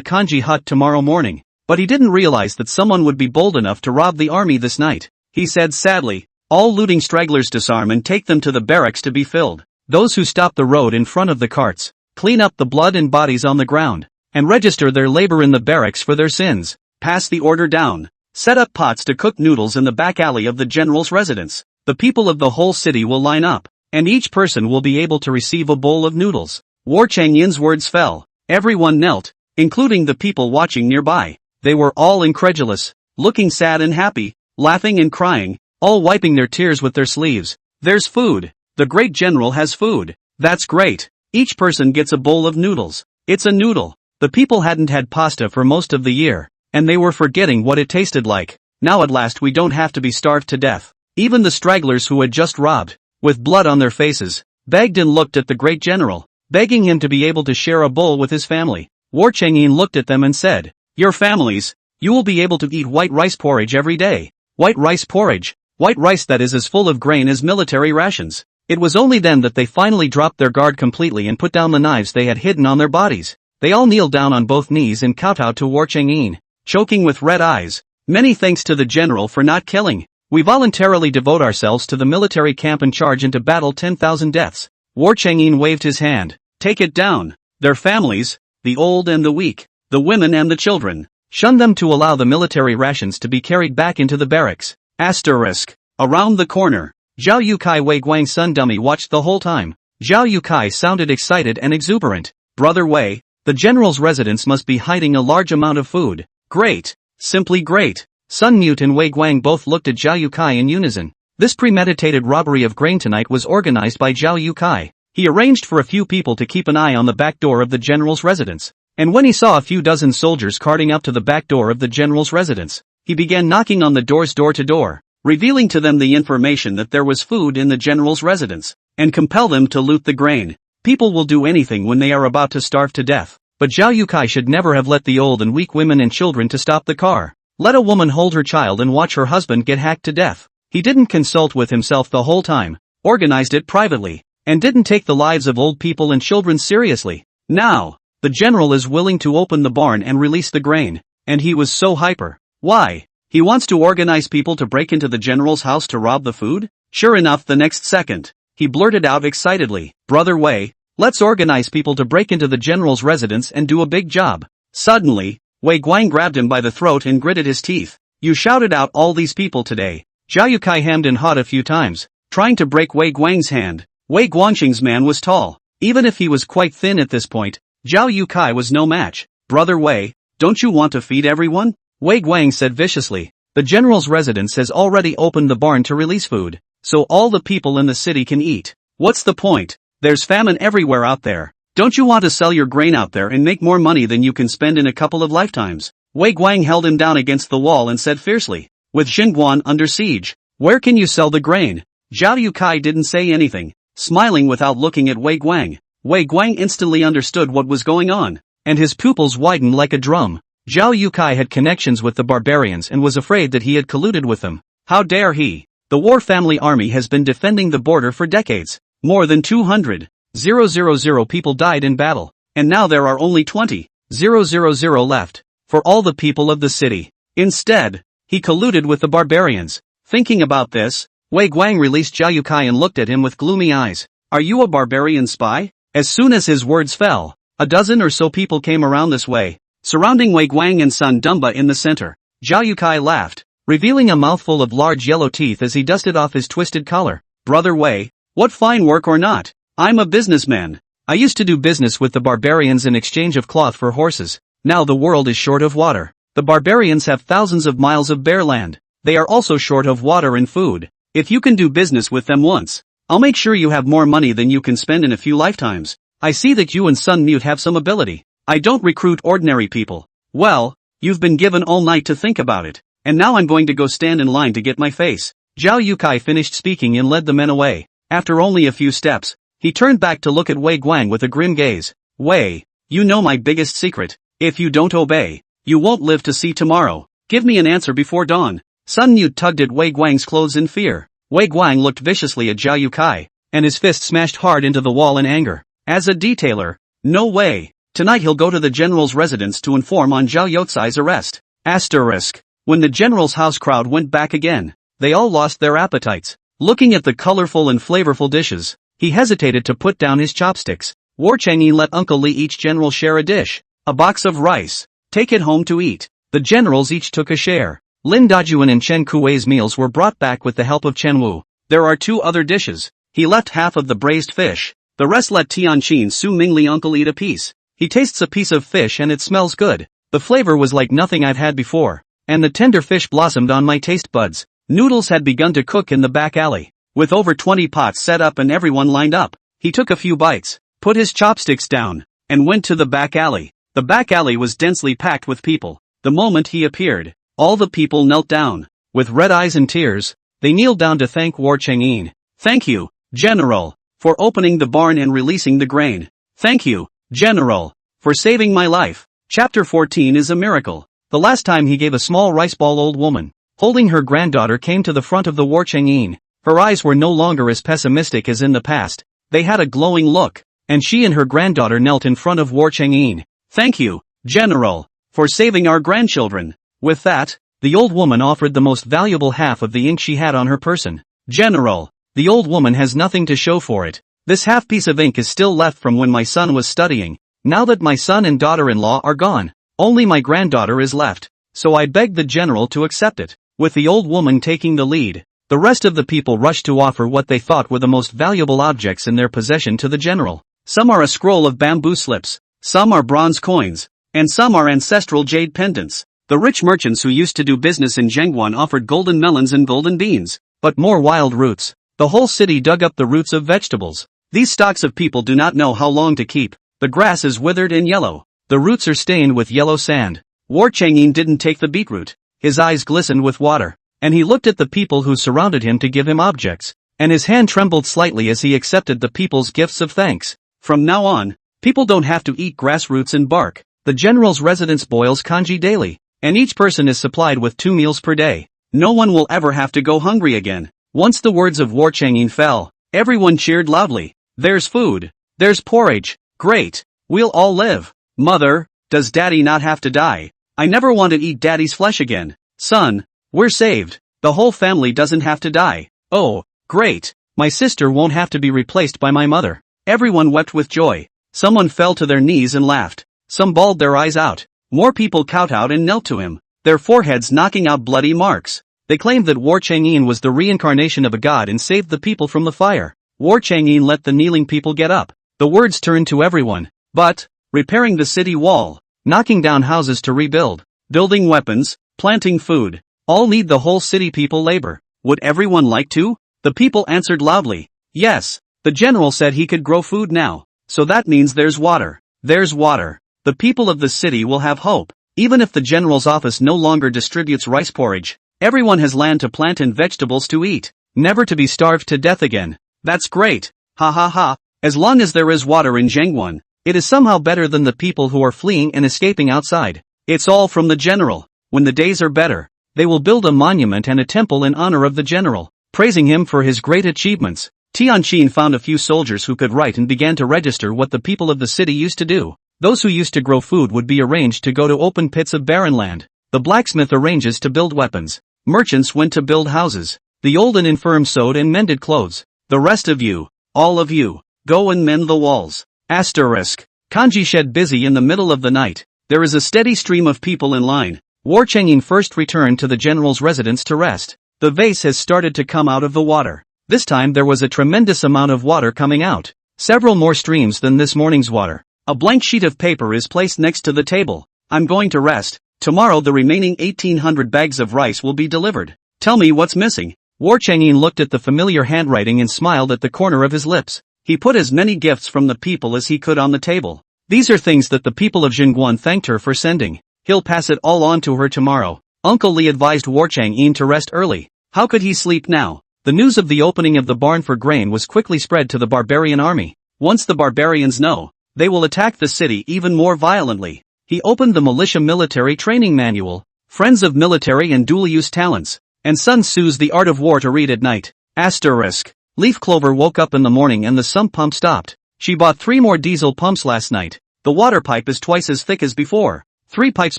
Speaker 1: kanji hut tomorrow morning, but he didn't realize that someone would be bold enough to rob the army this night. He said sadly, "All looting stragglers disarm and take them to the barracks to be filled. Those who stop the road in front of the carts, clean up the blood and bodies on the ground, and register their labor in the barracks for their sins. Pass the order down. Set up pots to cook noodles in the back alley of the general's residence. The people of the whole city will line up, and each person will be able to receive a bowl of noodles." War Changyin's words fell. Everyone knelt, including the people watching nearby. They were all incredulous, looking sad and happy, laughing and crying, all wiping their tears with their sleeves. "There's food. The great general has food. That's great. Each person gets a bowl of noodles. It's a noodle." The people hadn't had pasta for most of the year, and they were forgetting what it tasted like. Now at last we don't have to be starved to death. Even the stragglers who had just robbed, with blood on their faces, begged and looked at the great general, begging him to be able to share a bowl with his family. War Chang'in looked at them and said, "Your families, you will be able to eat white rice porridge every day." White rice porridge, white rice that is as full of grain as military rations. It was only then that they finally dropped their guard completely and put down the knives they had hidden on their bodies. They all kneeled down on both knees and kowtowed to War Chang'in, choking with red eyes. "Many thanks to the general for not killing. We voluntarily devote ourselves to the military camp and charge into battle 10,000 deaths." War Chang'in waved his hand. "Take it down. Their families, the old and the weak, the women and the children, shun them to allow the military rations to be carried back into the barracks." Asterisk. Around the corner, Zhao Yukai Wei Guang's son Dummy watched the whole time. Zhao Yukai sounded excited and exuberant. "Brother Wei, the general's residence must be hiding a large amount of food." "Great. Simply great." Sun Mute and Wei Guang both looked at Zhao Yukai in unison. This premeditated robbery of grain tonight was organized by Zhao Yukai. He arranged for a few people to keep an eye on the back door of the general's residence, and when he saw a few dozen soldiers carting up to the back door of the general's residence, he began knocking on the doors door to door, revealing to them the information that there was food in the general's residence, and compel them to loot the grain. People will do anything when they are about to starve to death, but Zhao Yukai should never have let the old and weak women and children to stop the car. Let a woman hold her child and watch her husband get hacked to death. He didn't consult with himself the whole time, organized it privately, and didn't take the lives of old people and children seriously. Now, the general is willing to open the barn and release the grain, and he was so hyper. Why? He wants to organize people to break into the general's house to rob the food? Sure enough, the next second, he blurted out excitedly, "Brother Wei, let's organize people to break into the general's residence and do a big job." Suddenly, Wei Guang grabbed him by the throat and gritted his teeth. "You shouted out all these people today." Zhao Yukai hemmed and hawed a few times, trying to break Wei Guang's hand. Wei Guangxing's man was tall. Even if he was quite thin at this point, Zhao Yukai was no match. "Brother Wei, don't you want to feed everyone?" Wei Guang said viciously. "The general's residence has already opened the barn to release food, so all the people in the city can eat. What's the point? There's famine everywhere out there. Don't you want to sell your grain out there and make more money than you can spend in a couple of lifetimes?" Wei Guang held him down against the wall and said fiercely, "With Xinguan under siege, where can you sell the grain?" Zhao Yukai didn't say anything, smiling without looking at Wei Guang. Wei Guang instantly understood what was going on, and his pupils widened like a drum. Zhao Yukai had connections with the barbarians and was afraid that he had colluded with them. How dare he? The War Family Army has been defending the border for decades. More than 200,000 people died in battle, and now there are only 20,000 left, for all the people of the city. Instead, he colluded with the barbarians. Thinking about this, Wei Guang released Zhao Yukai and looked at him with gloomy eyes. "Are you a barbarian spy?" As soon as his words fell, a dozen or so people came around this way, surrounding Wei Guang and son Dumba in the center. Zhao Yukai laughed, revealing a mouthful of large yellow teeth as he dusted off his twisted collar. "Brother Wei, what fine work or not? I'm a businessman. I used to do business with the barbarians in exchange of cloth for horses. Now the world is short of water. The barbarians have thousands of miles of bare land. They are also short of water and food. If you can do business with them once, I'll make sure you have more money than you can spend in a few lifetimes. I see that you and Sun Mute have some ability. I don't recruit ordinary people. Well, you've been given all night to think about it. And now I'm going to go stand in line to get my face. Zhao Yukai finished speaking and led the men away. After only a few steps, he turned back to look at Wei Guang with a grim gaze. Wei, you know my biggest secret. If you don't obey, you won't live to see tomorrow. Give me an answer before dawn. Sun Mute tugged at Wei Guang's clothes in fear. Wei Guang looked viciously at Zhao Yukai, and his fist smashed hard into the wall in anger. As a detailer, no way. Tonight he'll go to the general's residence to inform on Zhao Yotsai's arrest. Asterisk. When the general's house crowd went back again, they all lost their appetites. Looking at the colorful and flavorful dishes, he hesitated to put down his chopsticks. War Chang'e let Uncle Li each general share a dish. A box of rice. Take it home to eat. The generals each took a share. Lin Dajuan and Chen Kuei's meals were brought back with the help of Chen Wu. There are 2 other dishes. He left half of the braised fish. The rest let Tianqin Su Mingli uncle eat a piece. He tastes a piece of fish and it smells good. The flavor was like nothing I've had before. And the tender fish blossomed on my taste buds. Noodles had begun to cook in the back alley. With over 20 pots set up and everyone lined up, he took a few bites, put his chopsticks down, and went to the back alley. The back alley was densely packed with people. The moment he appeared, all the people knelt down. With red eyes and tears, they kneeled down to thank War Chang'e. Thank you, General, for opening the barn and releasing the grain. Thank you, General, for saving my life. Chapter 14 is a miracle. The last time he gave a small rice ball, old woman, holding her granddaughter, came to the front of the War Chang'e. Her eyes were no longer as pessimistic as in the past. They had a glowing look, and she and her granddaughter knelt in front of War Chang'e. Thank you, General, for saving our grandchildren. With that, the old woman offered the most valuable half of the ink she had on her person. General, the old woman has nothing to show for it. This half piece of ink is still left from when my son was studying. Now that my son and daughter-in-law are gone, only my granddaughter is left, so I begged the general to accept it. With the old woman taking the lead, the rest of the people rushed to offer what they thought were the most valuable objects in their possession to the general. Some are a scroll of bamboo slips, some are bronze coins, and some are ancestral jade pendants. The rich merchants who used to do business in Zhengguan offered golden melons and golden beans, but more wild roots. The whole city dug up the roots of vegetables. These stocks of people do not know how long to keep. The grass is withered and yellow. The roots are stained with yellow sand. War Chang'e didn't take the beetroot. His eyes glistened with water, and he looked at the people who surrounded him to give him objects, and his hand trembled slightly as he accepted the people's gifts of thanks. From now on, people don't have to eat grass roots and bark. The general's residence boils congee daily, and each person is supplied with 2 meals per day. No one will ever have to go hungry again. Once the words of War Chang'e fell, everyone cheered loudly. There's food. There's porridge. Great. We'll all live. Mother, does Daddy not have to die? I never want to eat Daddy's flesh again. Son, we're saved. The whole family doesn't have to die. Oh, great. My sister won't have to be replaced by my mother. Everyone wept with joy. Someone fell to their knees and laughed. Some bawled their eyes out. More people kowtowed and knelt to him, their foreheads knocking out bloody marks. They claimed that War Chang'e was the reincarnation of a god and saved the people from the fire. War Chang'e let the kneeling people get up. The words turned to everyone. But, repairing the city wall, knocking down houses to rebuild, building weapons, planting food, all need the whole city people labor. Would everyone like to? The people answered loudly. Yes. The general said he could grow food now. So that means there's water. There's water. The people of the city will have hope. Even if the general's office no longer distributes rice porridge, everyone has land to plant and vegetables to eat, never to be starved to death again. That's great. Ha ha ha. As long as there is water in Zhengguan, it is somehow better than the people who are fleeing and escaping outside. It's all from the general. When the days are better, they will build a monument and a temple in honor of the general, praising him for his great achievements. Tianqin found a few soldiers who could write and began to register what the people of the city used to do. Those who used to grow food would be arranged to go to open pits of barren land. The blacksmith arranges to build weapons. Merchants went to build houses. The old and infirm sewed and mended clothes. The rest of you, all of you, go and mend the walls. Asterisk. Kanji shed busy in the middle of the night. There is a steady stream of people in line. War Chang'e first returned to the general's residence to rest. The vase has started to come out of the water. This time there was a tremendous amount of water coming out. Several more streams than this morning's water. A blank sheet of paper is placed next to the table. I'm going to rest. Tomorrow the remaining 1800 bags of rice will be delivered. Tell me what's missing. War Chang'in looked at the familiar handwriting and smiled at the corner of his lips. He put as many gifts from the people as he could on the table. These are things that the people of Jingguan thanked her for sending. He'll pass it all on to her tomorrow. Uncle Li advised War Chang'in to rest early. How could he sleep now? The news of the opening of the barn for grain was quickly spread to the barbarian army. Once the barbarians know, they will attack the city even more violently. He opened the militia military training manual, Friends of Military and Dual-Use Talents, and Sun Tzu's The Art of War to read at night. Asterisk. Leaf Clover woke up in the morning and the sump pump stopped. She bought 3 more diesel pumps last night. The water pipe is twice as thick as before. 3 pipes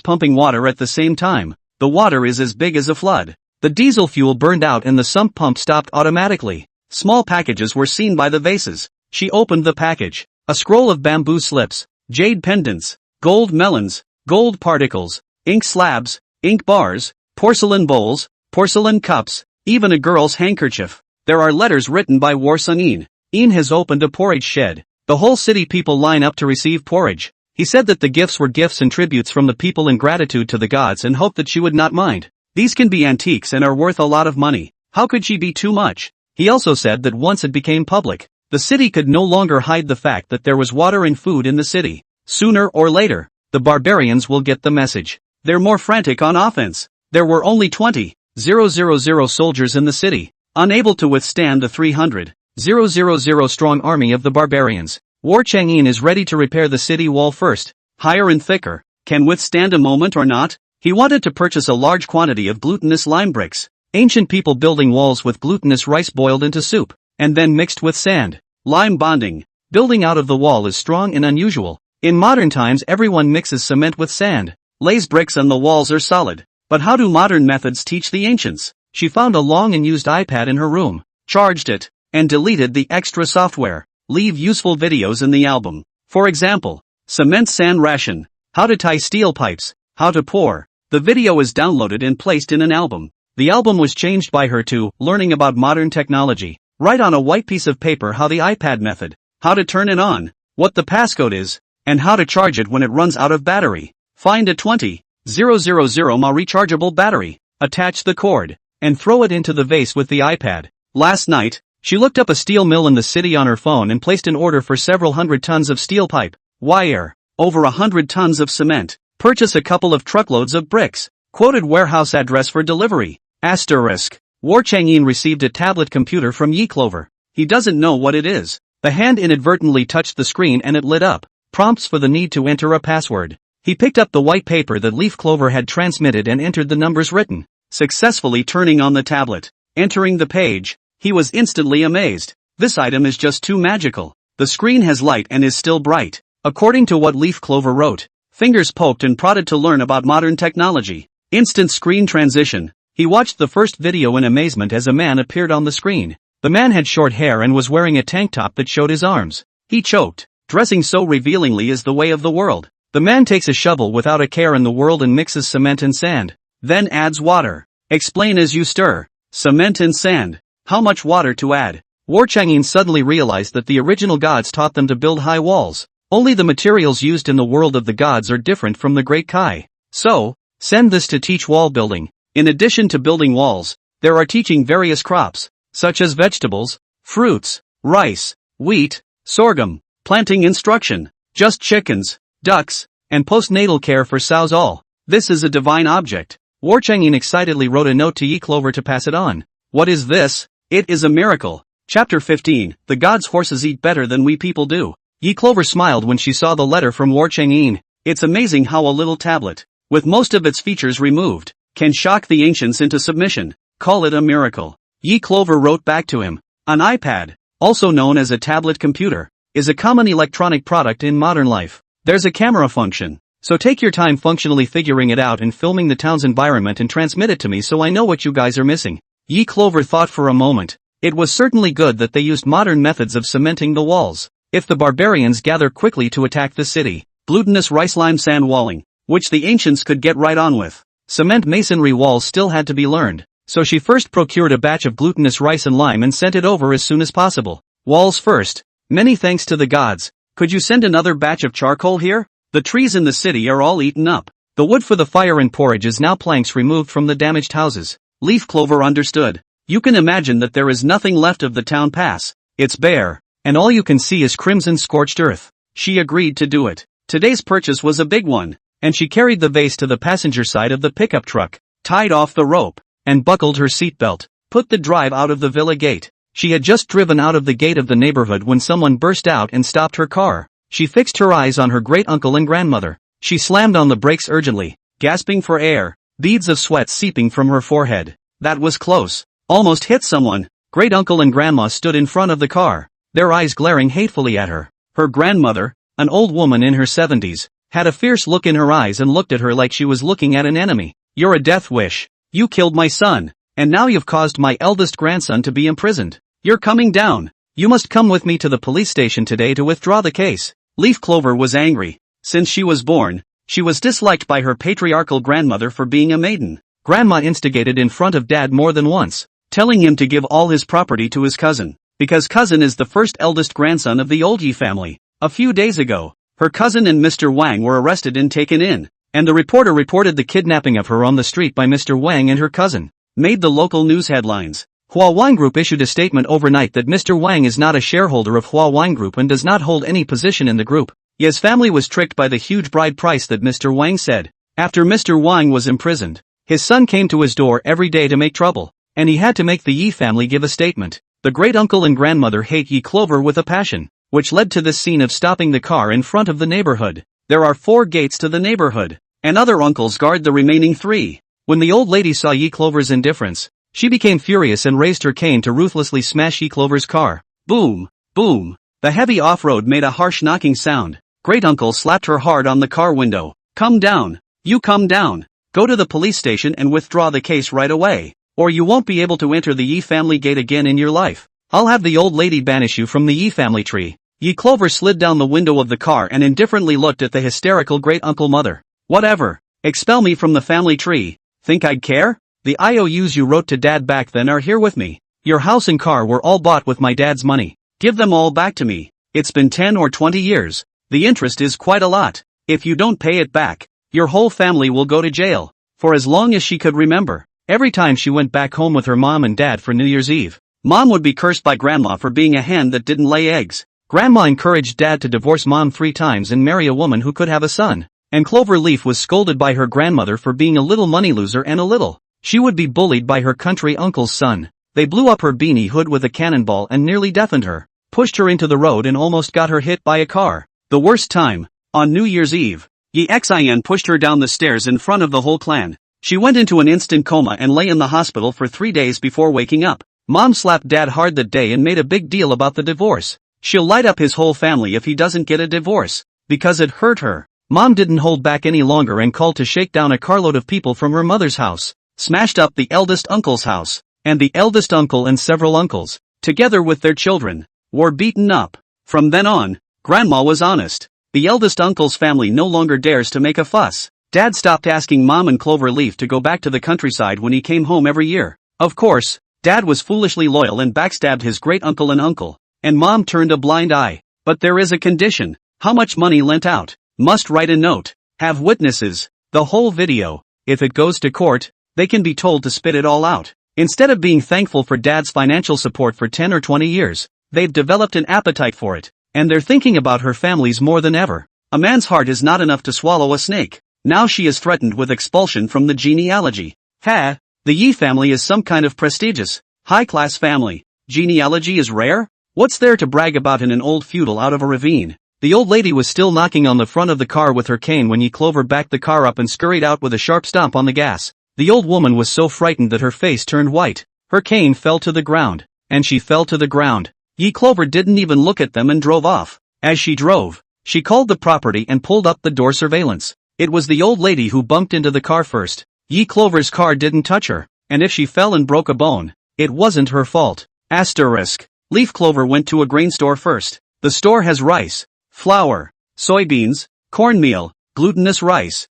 Speaker 1: pumping water at the same time. The water is as big as a flood. The diesel fuel burned out and the sump pump stopped automatically. Small packages were seen by the vases. She opened the package. A scroll of bamboo slips, jade pendants, gold melons, gold particles, ink slabs, ink bars, porcelain bowls, porcelain cups, even a girl's handkerchief. There are letters written by War Chang'in. Ian has opened a porridge shed. The whole city people line up to receive porridge. He said that the gifts were gifts and tributes from the people in gratitude to the gods and hoped that she would not mind. These can be antiques and are worth a lot of money. How could she be too much? He also said that once it became public, the city could no longer hide the fact that there was water and food in the city. Sooner or later, the barbarians will get the message. They're more frantic on offense. There were only 20,000 soldiers in the city, unable to withstand the 300,000 strong army of the barbarians. War Chang'in is ready to repair the city wall first, higher and thicker, can withstand a moment or not. He wanted to purchase a large quantity of glutinous lime bricks. Ancient people building walls with glutinous rice boiled into soup, and then mixed with sand. Lime bonding. Building out of the wall is strong and unusual. In modern times everyone mixes cement with sand, lays bricks and the walls are solid. But how do modern methods teach the ancients? She found a long and used iPad in her room, charged it, and deleted the extra software. Leave useful videos in the album. For example, cement sand ration, how to tie steel pipes, how to pour. The video is downloaded and placed in an album. The album was changed by her to learning about modern technology. Write on a white piece of paper how the iPad method, how to turn it on, what the passcode is, and how to charge it when it runs out of battery. Find a 20,000 mAh rechargeable battery, attach the cord, and throw it into the vase with the iPad. Last night, she looked up a steel mill in the city on her phone and placed an order for several hundred tons of steel pipe, wire, over 100 tons of cement. Purchase a couple of truckloads of bricks. Quoted warehouse address for delivery. Asterisk. War Chang'in received a tablet computer from Yi Clover. He doesn't know what it is. The hand inadvertently touched the screen and it lit up. Prompts for the need to enter a password. He picked up the white paper that Leaf Clover had transmitted and entered the numbers written. Successfully turning on the tablet. Entering the page, he was instantly amazed. This item is just too magical. The screen has light and is still bright. According to what Leaf Clover wrote. Fingers poked and prodded to learn about modern technology. Instant screen transition. He watched the first video in amazement as a man appeared on the screen. The man had short hair and was wearing a tank top that showed his arms. He choked. Dressing so revealingly is the way of the world. The man takes a shovel without a care in the world and mixes cement and sand. Then adds water. Explain as you stir. Cement and sand. How much water to add? War Chang'in suddenly realized that the original gods taught them to build high walls. Only the materials used in the world of the gods are different from the Great Kai. So, send this to teach wall building. In addition to building walls, there are teaching various crops, such as vegetables, fruits, rice, wheat, sorghum, planting instruction, just chickens, ducks, and postnatal care for sows all. This is a divine object. War Chang'in excitedly wrote a note to Yi Clover to pass it on. What is this? It is a miracle. Chapter 15. The gods' horses eat better than we people do. Yi Clover smiled when she saw the letter from War Chang'in. It's amazing how a little tablet, with most of its features removed, can shock the ancients into submission. Call it a miracle. Yi Clover wrote back to him. An iPad, also known as a tablet computer, is a common electronic product in modern life. There's a camera function, so take your time functionally figuring it out and filming the town's environment and transmit it to me so I know what you guys are missing. Yi Clover thought for a moment. It was certainly good that they used modern methods of cementing the walls. If the barbarians gather quickly to attack the city, glutinous rice lime sand walling, which the ancients could get right on with. Cement masonry walls still had to be learned, so she first procured a batch of glutinous rice and lime and sent it over as soon as possible. Walls first. Many thanks to the gods. Could you send another batch of charcoal here? The trees in the city are all eaten up. The wood for the fire and porridge is now planks removed from the damaged houses. Leaf Clover understood. You can imagine that there is nothing left of the town pass. It's bare, and all you can see is crimson scorched earth. She agreed to do it. Today's purchase was a big one, and she carried the vase to the passenger side of the pickup truck, tied off the rope, and buckled her seatbelt, put the drive out of the villa gate. She had just driven out of the gate of the neighborhood when someone burst out and stopped her car. She fixed her eyes on her great-uncle and grandmother. She slammed on the brakes urgently, gasping for air, beads of sweat seeping from her forehead. That was close. Almost hit someone. Great-uncle and grandma stood in front of the car, their eyes glaring hatefully at her. Her grandmother, an old woman in her 70s, had a fierce look in her eyes and looked at her like she was looking at an enemy. You're a death wish. You killed my son, and now you've caused my eldest grandson to be imprisoned. You're coming down. You must come with me to the police station today to withdraw the case. Leaf Clover was angry. Since she was born, she was disliked by her patriarchal grandmother for being a maiden. Grandma instigated in front of Dad more than once, telling him to give all his property to his cousin, because cousin is the first eldest grandson of the old Yi family. A few days ago, her cousin and Mr. Wang were arrested and taken in, and the reporter reported the kidnapping of her on the street by Mr. Wang and her cousin. Made the local news headlines. Hua Wine Group issued a statement overnight that Mr. Wang is not a shareholder of Hua Wine Group and does not hold any position in the group. Ye's family was tricked by the huge bride price that Mr. Wang said. After Mr. Wang was imprisoned, his son came to his door every day to make trouble, and he had to make the Yi family give a statement. The great-uncle and grandmother hate Yi Clover with a passion, which led to this scene of stopping the car in front of the neighborhood. There are 4 gates to the neighborhood, and other uncles guard the remaining 3. When the old lady saw Yi Clover's indifference, she became furious and raised her cane to ruthlessly smash Yi Clover's car. Boom! Boom! The heavy off-road made a harsh knocking sound. Great-uncle slapped her hard on the car window. Come down! You come down! Go to the police station and withdraw the case right away, or you won't be able to enter the Yi family gate again in your life. I'll have the old lady banish you from the Yi family tree. Yi Clover slid down the window of the car and indifferently looked at the hysterical great-uncle mother. Whatever. Expel me from the family tree. Think I'd care? The IOUs you wrote to Dad back then are here with me. Your house and car were all bought with my dad's money. Give them all back to me. It's been 10 or 20 years. The interest is quite a lot. If you don't pay it back, your whole family will go to jail. For as long as she could remember, every time she went back home with her mom and dad for New Year's Eve, Mom would be cursed by Grandma for being a hen that didn't lay eggs. Grandma encouraged Dad to divorce Mom 3 times and marry a woman who could have a son. And Clover Leaf was scolded by her grandmother for being a little money loser and a little. She would be bullied by her country uncle's son. They blew up her beanie hood with a cannonball and nearly deafened her, pushed her into the road and almost got her hit by a car. The worst time, on New Year's Eve, Yi Xin pushed her down the stairs in front of the whole clan. She went into an instant coma and lay in the hospital for 3 days before waking up. Mom slapped Dad hard that day and made a big deal about the divorce. She'll light up his whole family if he doesn't get a divorce, because it hurt her. Mom didn't hold back any longer and called to shake down a carload of people from her mother's house, smashed up the eldest uncle's house, and the eldest uncle and several uncles, together with their children, were beaten up. From then on, Grandma was honest. The eldest uncle's family no longer dares to make a fuss. Dad stopped asking Mom and Clover Leaf to go back to the countryside when he came home every year. Of course, Dad was foolishly loyal and backstabbed his great-uncle and uncle, and Mom turned a blind eye. But there is a condition. How much money lent out? Must write a note. Have witnesses. The whole video. If it goes to court, they can be told to spit it all out. Instead of being thankful for Dad's financial support for 10 or 20 years, they've developed an appetite for it, and they're thinking about her families more than ever. A man's heart is not enough to swallow a snake. Now she is threatened with expulsion from the genealogy. The Yi family is some kind of prestigious, high-class family. Genealogy is rare? What's there to brag about in an old feudal out of a ravine? The old lady was still knocking on the front of the car with her cane when Yi Clover backed the car up and scurried out with a sharp stomp on the gas. The old woman was so frightened that her face turned white. Her cane fell to the ground, and she fell to the ground. Yi Clover didn't even look at them and drove off. As she drove, she called the property and pulled up the door surveillance. It was the old lady who bumped into the car first. Yi Clover's car didn't touch her, and if she fell and broke a bone, it wasn't her fault. Asterisk. Leaf Clover went to a grain store first. The store has rice, flour, soybeans, cornmeal, glutinous rice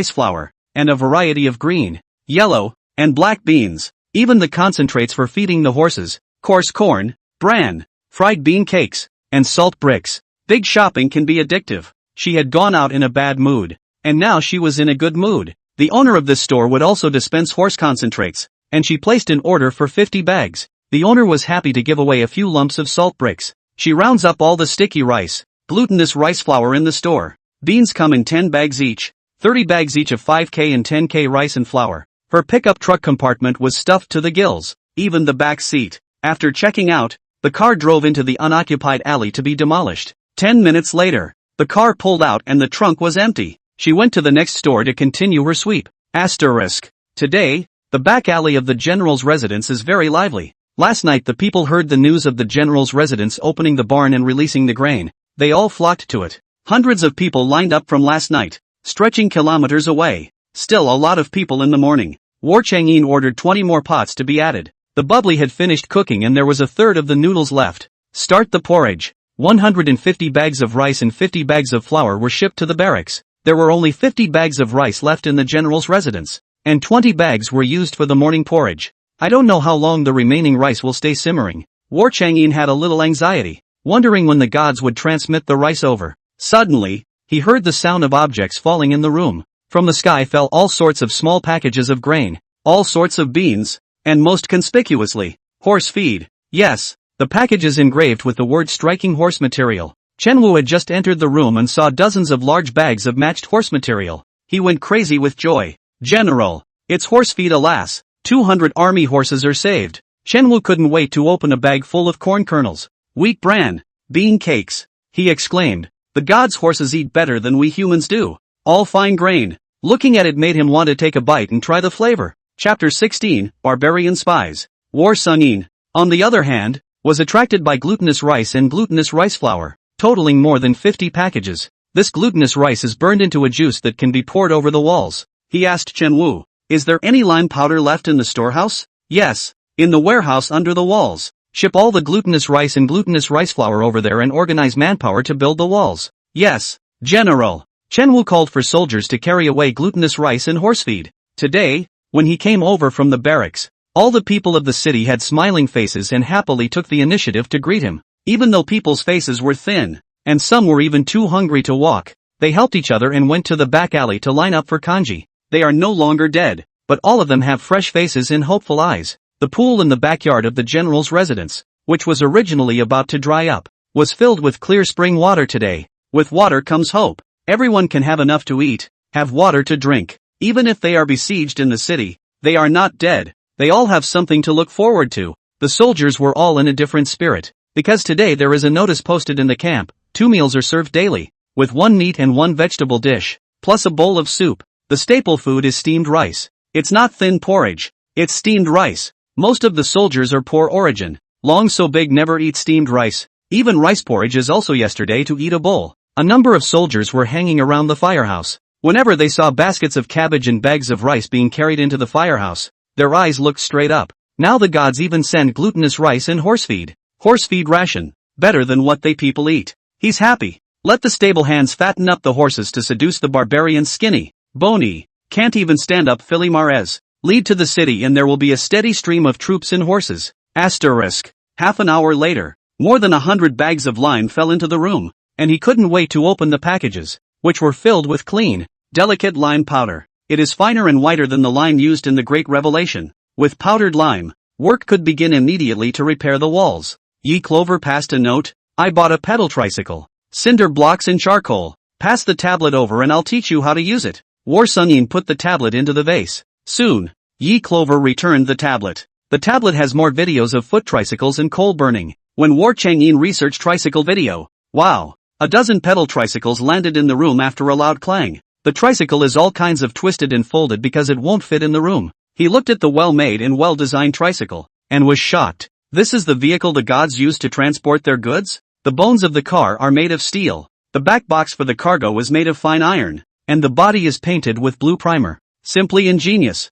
Speaker 1: flour, and a variety of green, yellow, and black beans, even the concentrates for feeding the horses, coarse corn, bran, fried bean cakes, and salt bricks. Big shopping can be addictive. She had gone out in a bad mood. and now she was in a good mood. The owner of this store would also dispense horse concentrates, and she placed an order for 50 bags. The owner was happy to give away a few lumps of salt bricks. She rounds up all the sticky rice, glutinous rice flour in the store. Beans come in 10 bags each, 30 bags each of 5K and 10K rice and flour. Her pickup truck compartment was stuffed to the gills, even the back seat. After checking out, the car drove into the unoccupied alley to be demolished. 10 minutes later, the car pulled out and the trunk was empty. She went to the next store to continue her sweep. Today, the back alley of the general's residence is very lively. Last night the people heard the news of the general's residence opening the barn and releasing the grain. They all flocked to it. Hundreds of people lined up from last night, stretching kilometers away. Still a lot of people in the morning. War Chang'in ordered 20 more pots to be added. The bubbly had finished cooking and there was a third of the noodles left. Start the porridge. 150 bags of rice and 50 bags of flour were shipped to the barracks. There were only 50 bags of rice left in the general's residence, and 20 bags were used for the morning porridge. I don't know how long the remaining rice will stay simmering. War Chang'in had a little anxiety, wondering when the gods would transmit the rice over. Suddenly, he heard the sound of objects falling in the room. From the sky fell all sorts of small packages of grain, all sorts of beans, and most conspicuously, horse feed. Yes, the packages engraved with the word striking horse material. Chenwu had just entered the room and saw dozens of large bags of matched horse material. He went crazy with joy. General, it's horse feed, alas. 200 army horses are saved. Chenwu couldn't wait to open a bag full of corn kernels, wheat bran, bean cakes. He exclaimed, the gods' horses eat better than we humans do. All fine grain. Looking at it made him want to take a bite and try the flavor. Chapter 16, Barbarian Spies. War Chang'in, on the other hand, was attracted by glutinous rice and glutinous rice flour, totaling more than 50 packages. This glutinous rice is burned into a juice that can be poured over the walls. He asked Chenwu, is there any lime powder left in the storehouse? Yes, in the warehouse under the walls. Ship all the glutinous rice and glutinous rice flour over there and organize manpower to build the walls. Yes, General. Chenwu called for soldiers to carry away glutinous rice and horse feed. Today, when he came over from the barracks, all the people of the city had smiling faces and happily took the initiative to greet him. Even though people's faces were thin, and some were even too hungry to walk, they helped each other and went to the back alley to line up for kanji. They are no longer dead, but all of them have fresh faces and hopeful eyes. The pool in the backyard of the general's residence, which was originally about to dry up, was filled with clear spring water today. With water comes hope. Everyone can have enough to eat, have water to drink. Even if they are besieged in the city, they are not dead. They all have something to look forward to. The soldiers were all in a different spirit, because today there is a notice posted in the camp. 2 meals are served daily, with 1 meat and 1 vegetable dish, plus a bowl of soup. The staple food is steamed rice. It's not thin porridge, it's steamed rice. Most of the soldiers are poor origin. Long So Big never eat steamed rice. Even rice porridge is also yesterday to eat a bowl. A number of soldiers were hanging around the firehouse. Whenever they saw baskets of cabbage and bags of rice being carried into the firehouse, their eyes looked straight up. Now the gods even send glutinous rice and horse feed. Horse feed ration. Better than what they people eat. He's happy. Let the stable hands fatten up the horses to seduce the barbarians. Skinny, bony, can't even stand up. Filimares. Lead to the city and there will be a steady stream of troops and horses. Half an hour later, more than 100 bags of lime fell into the room, and he couldn't wait to open the packages, which were filled with clean, delicate lime powder. It is finer and whiter than the lime used in the Great Revelation. With powdered lime, work could begin immediately to repair the walls. Yi Clover passed a note. I bought a pedal tricycle. Cinder blocks and charcoal. Pass the tablet over and I'll teach you how to use it. War Chang'in put the tablet into the vase. Soon, Yi Clover returned the tablet. The tablet has more videos of foot tricycles and coal burning. When War Chang'in researched tricycle video, wow, a dozen pedal tricycles landed in the room after a loud clang. The tricycle is all kinds of twisted and folded because it won't fit in the room. He looked at the well-made and well-designed tricycle, and was shocked. This is the vehicle the gods use to transport their goods? The bones of the car are made of steel. The back box for the cargo is made of fine iron, and the body is painted with blue primer. Simply ingenious.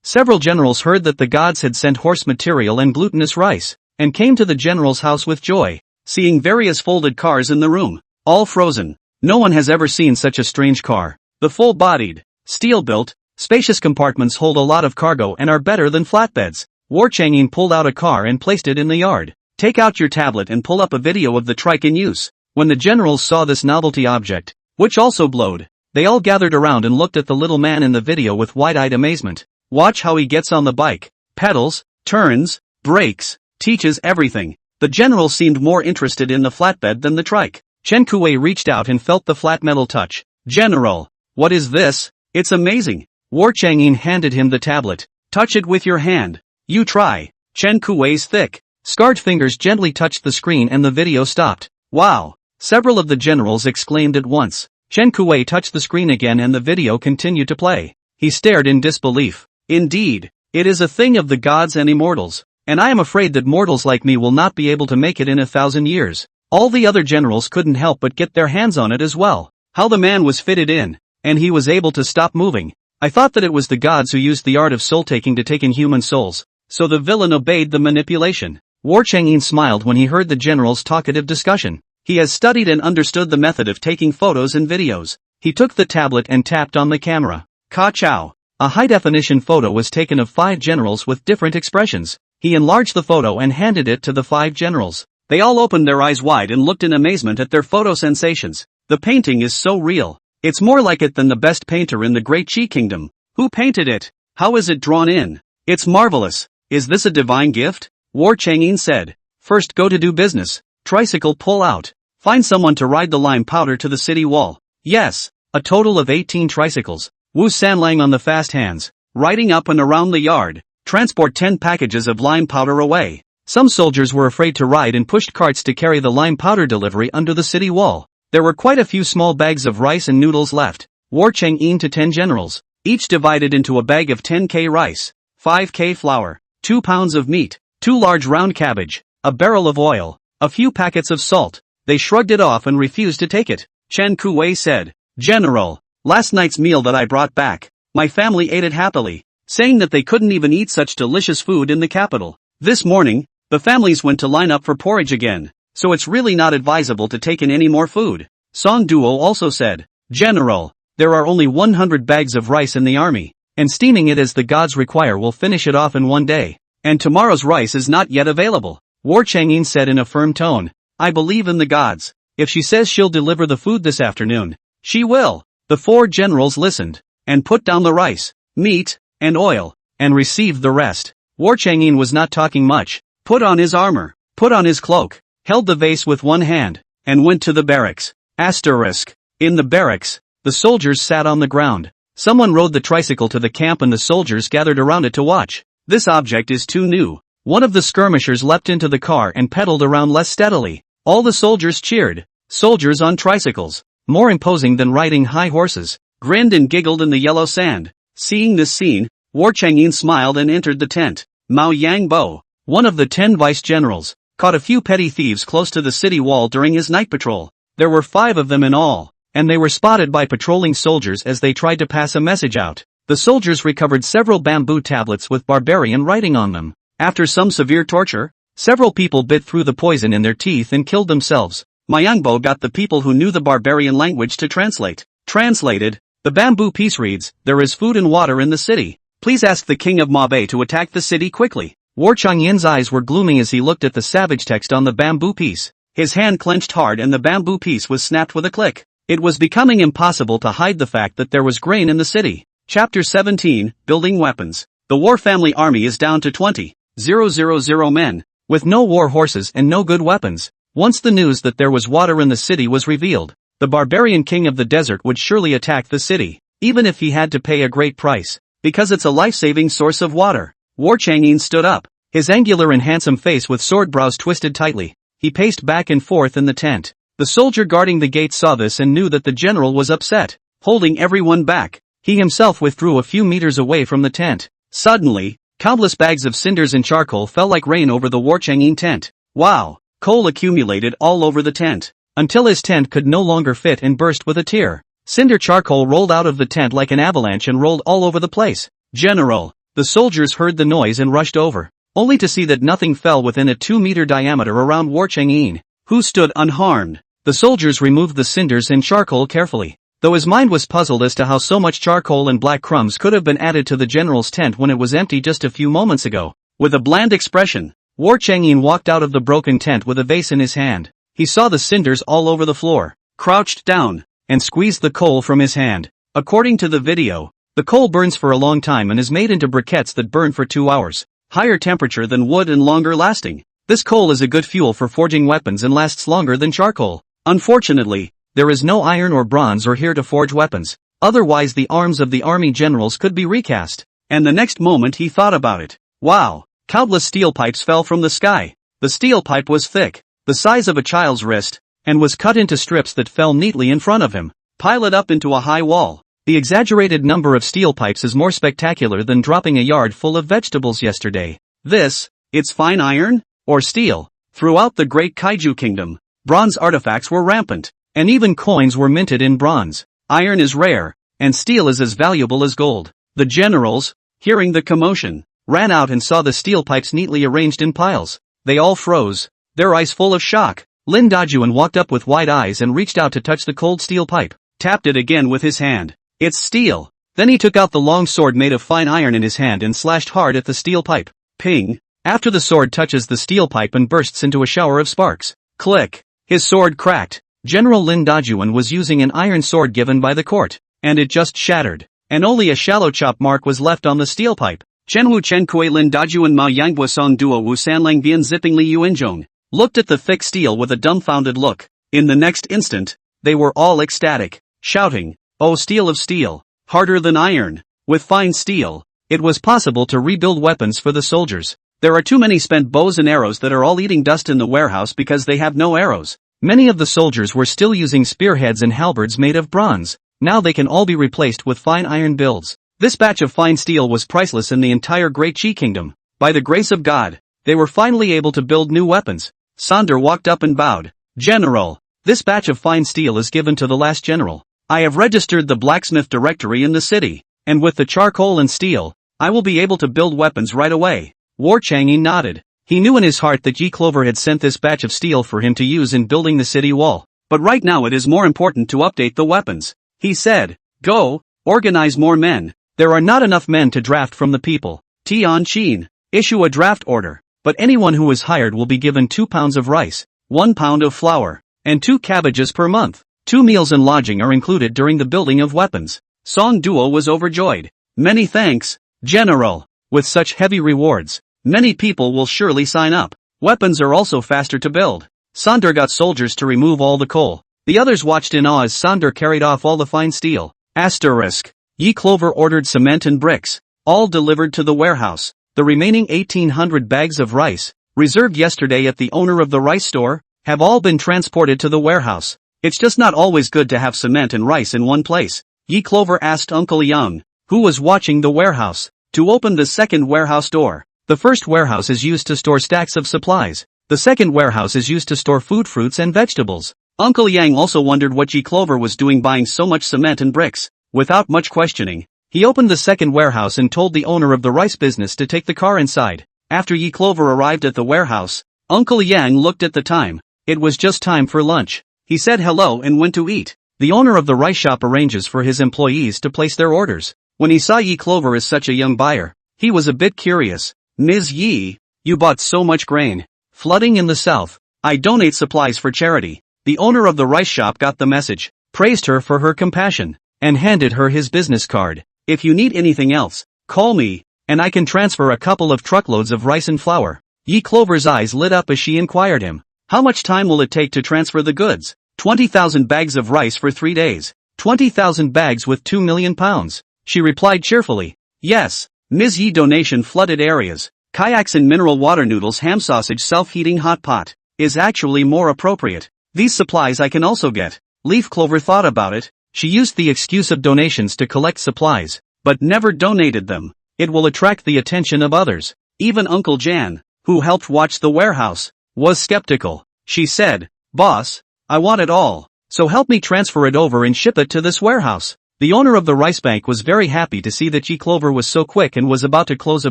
Speaker 1: Several generals heard that the gods had sent horse material and glutinous rice, and came to the general's house with joy, seeing various folded cars in the room, all frozen. No one has ever seen such a strange car. The full-bodied, steel-built, spacious compartments hold a lot of cargo and are better than flatbeds. War Chang'in pulled out a car and placed it in the yard. Take out your tablet and pull up a video of the trike in use. When the generals saw this novelty object, which also glowed, They all gathered around and looked at the little man in the video with wide-eyed amazement. Watch how he gets on the bike. Pedals, turns, brakes, teaches everything. The general seemed more interested in the flatbed than the trike. Chen Kuei reached out and felt the flat metal touch. General, what is this? It's amazing. War Chang'in handed him the tablet. Touch it with your hand. You try. Chen Kuei's thick, scarred fingers gently touched the screen and the video stopped. Wow! Several of the generals exclaimed at once. Chen Kuei touched the screen again and the video continued to play. He stared in disbelief. Indeed, it is a thing of the gods and immortals, and I am afraid that mortals like me will not be able to make it in 1,000 years. All the other generals couldn't help but get their hands on it as well. How the man was fitted in, and he was able to stop moving. I thought that it was the gods who used the art of soul-taking to take in human souls, so the villain obeyed the manipulation. War Chang'in smiled when he heard the general's talkative discussion. He has studied and understood the method of taking photos and videos. He took the tablet and tapped on the camera. Ka-chow. A high-definition photo was taken of 5 generals with different expressions. He enlarged the photo and handed it to the 5 generals. They all opened their eyes wide and looked in amazement at their photo sensations. The painting is so real. It's more like it than the best painter in the Great Qi Kingdom. Who painted it? How is it drawn in? It's marvelous. Is this a divine gift? War Chang'in said. First go to do business. Tricycle pull out. Find someone to ride the lime powder to the city wall. Yes, a total of 18 tricycles. Wu Sanlang on the fast hands, riding up and around the yard. Transport 10 packages of lime powder away. Some soldiers were afraid to ride and pushed carts to carry the lime powder delivery under the city wall. There were quite a few small bags of rice and noodles left. War Chang'in to 10 generals, each divided into a bag of 10k rice, 5k flour, 2 pounds of meat, 2 large round cabbage, a barrel of oil, a few packets of salt. They shrugged it off and refused to take it. Chen Kuei said, General, last night's meal that I brought back, my family ate it happily, saying that they couldn't even eat such delicious food in the capital. This morning, the families went to line up for porridge again, so it's really not advisable to take in any more food. Song Duo also said, General, there are only 100 bags of rice in the army, and steaming it as the gods require will finish it off in one day, and tomorrow's rice is not yet available. War Chang'in said in a firm tone, I believe in the gods. If she says she'll deliver the food this afternoon, she will. The 4 generals listened, and put down the rice, meat, and oil, and received the rest. War Chang'in was not talking much, put on his armor, put on his cloak, held the vase with one hand, and went to the barracks. Asterisk. In the barracks, the soldiers sat on the ground. Someone rode the tricycle to the camp and the soldiers gathered around it to watch. This object is too new. One of the skirmishers leapt into the car and pedaled around less steadily. All the soldiers cheered. Soldiers on tricycles, more imposing than riding high horses, grinned and giggled in the yellow sand. Seeing this scene, War Chang'in smiled and entered the tent. Mao Yangbo, one of the 10 vice-generals, caught a few petty thieves close to the city wall during his night patrol. There were 5 of them in all, and they were spotted by patrolling soldiers as they tried to pass a message out. The soldiers recovered several bamboo tablets with barbarian writing on them. After some severe torture, several people bit through the poison in their teeth and killed themselves. Mayangbo got the people who knew the barbarian language to translate. Translated, the bamboo piece reads, there is food and water in the city. Please ask the king of Mabe to attack the city quickly. War Changyin's eyes were glooming as he looked at the savage text on the bamboo piece. His hand clenched hard and the bamboo piece was snapped with a click. It was becoming impossible to hide the fact that there was grain in the city. Chapter 17, Building Weapons. The war family army is down to 20,000 men, with no war horses and no good weapons. Once the news that there was water in the city was revealed, the barbarian king of the desert would surely attack the city, even if he had to pay a great price, because it's a life-saving source of water. War Chang'in stood up, his angular and handsome face with sword brows twisted tightly. He paced back and forth in the tent. The soldier guarding the gate saw this and knew that the general was upset. Holding everyone back, he himself withdrew a few meters away from the tent. Suddenly, countless bags of cinders and charcoal fell like rain over the War Chang'in tent. Wow! Coal accumulated all over the tent, until his tent could no longer fit and burst with a tear. Cinder charcoal rolled out of the tent like an avalanche and rolled all over the place. General! The soldiers heard the noise and rushed over, only to see that nothing fell within a 2-meter diameter around War Chang'in, who stood unharmed. The soldiers removed the cinders and charcoal carefully, though his mind was puzzled as to how so much charcoal and black crumbs could have been added to the general's tent when it was empty just a few moments ago. With a bland expression, War Chang'in walked out of the broken tent with a vase in his hand. He saw the cinders all over the floor, crouched down, and squeezed the coal from his hand. According to the video, the coal burns for a long time and is made into briquettes that burn for 2 hours. Higher temperature than wood and longer lasting. This coal is a good fuel for forging weapons and lasts longer than charcoal. Unfortunately, there is no iron or bronze or here to forge weapons. Otherwise the arms of the army generals could be recast. And the next moment he thought about it. Wow! Countless steel pipes fell from the sky. The steel pipe was thick, the size of a child's wrist, and was cut into strips that fell neatly in front of him, piled up into a high wall. The exaggerated number of steel pipes is more spectacular than dropping a yard full of vegetables yesterday. It's fine iron? Or steel? Throughout the great kaiju kingdom, bronze artifacts were rampant, and even coins were minted in bronze. Iron is rare, and steel is as valuable as gold. The generals, hearing the commotion, ran out and saw the steel pipes neatly arranged in piles. They all froze, their eyes full of shock. Lin Dajuan walked up with wide eyes and reached out to touch the cold steel pipe, tapped it again with his hand. It's steel. Then he took out the long sword made of fine iron in his hand and slashed hard at the steel pipe. Ping! After the sword touches the steel pipe and bursts into a shower of sparks. Click! His sword cracked. General Lin Dajuan was using an iron sword given by the court, and it just shattered, and only a shallow chop mark was left on the steel pipe. Chenwu Chen Kui Lin Dajuan Ma Yangbua Song Duo Wu Sanlang Bian Zipping Li Yuanzhong looked at the thick steel with a dumbfounded look. In the next instant, they were all ecstatic, shouting, "Oh, steel of steel, harder than iron." With fine steel, it was possible to rebuild weapons for the soldiers. There are too many spent bows and arrows that are all eating dust in the warehouse because they have no arrows. Many of the soldiers were still using spearheads and halberds made of bronze. Now they can all be replaced with fine iron builds. This batch of fine steel was priceless in the entire Great Qi Kingdom. By the grace of God, they were finally able to build new weapons. Sonder walked up and bowed. "General, this batch of fine steel is given to the last general. I have registered the blacksmith directory in the city, and with the charcoal and steel, I will be able to build weapons right away." War Chang'e nodded. He knew in his heart that Yi Clover had sent this batch of steel for him to use in building the city wall. But right now it is more important to update the weapons. He said, "Go, organize more men. There are not enough men to draft from the people. Tian Qin, issue a draft order. But anyone who is hired will be given 2 pounds of rice, 1 pound of flour, and 2 cabbages per month. 2 meals and lodging are included during the building of weapons." Song Duo was overjoyed. "Many thanks, General. With such heavy rewards, many people will surely sign up. Weapons are also faster to build." Sonder got soldiers to remove all the coal. The others watched in awe as Sonder carried off all the fine steel. Asterisk. Yi Clover ordered cement and bricks, all delivered to the warehouse. The remaining 1,800 bags of rice, reserved yesterday at the owner of the rice store, have all been transported to the warehouse. It's just not always good to have cement and rice in one place. Yi Clover asked Uncle Young, who was watching the warehouse, to open the second warehouse door. The first warehouse is used to store stacks of supplies. The second warehouse is used to store food, fruits and vegetables. Uncle Yang also wondered what Yi Clover was doing buying so much cement and bricks. Without much questioning, he opened the second warehouse and told the owner of the rice business to take the car inside. After Yi Clover arrived at the warehouse, Uncle Yang looked at the time. It was just time for lunch. He said hello and went to eat. The owner of the rice shop arranges for his employees to place their orders. When he saw Yi Clover as such a young buyer, he was a bit curious. "Ms. Yi, you bought so much grain. Flooding in the south. I donate supplies for charity." The owner of the rice shop got the message, praised her for her compassion, and handed her his business card. "If you need anything else, call me, and I can transfer a couple of truckloads of rice and flour." Yi Clover's eyes lit up as she inquired him, "How much time will it take to transfer the goods?" 20,000 bags of rice for 3 days. 20,000 bags with 2 million pounds. She replied cheerfully. "Yes, Ms. Yi." Donation flooded areas. Kayaks and mineral water noodles, ham sausage, self-heating hot pot is actually more appropriate. These supplies I can also get. Leaf Clover thought about it. She used the excuse of donations to collect supplies, but never donated them. It will attract the attention of others. Even Uncle Jan, who helped watch the warehouse, was skeptical. She said, "Boss, I want it all, so help me transfer it over and ship it to this warehouse." The owner of the rice bank was very happy to see that Yi Clover was so quick and was about to close a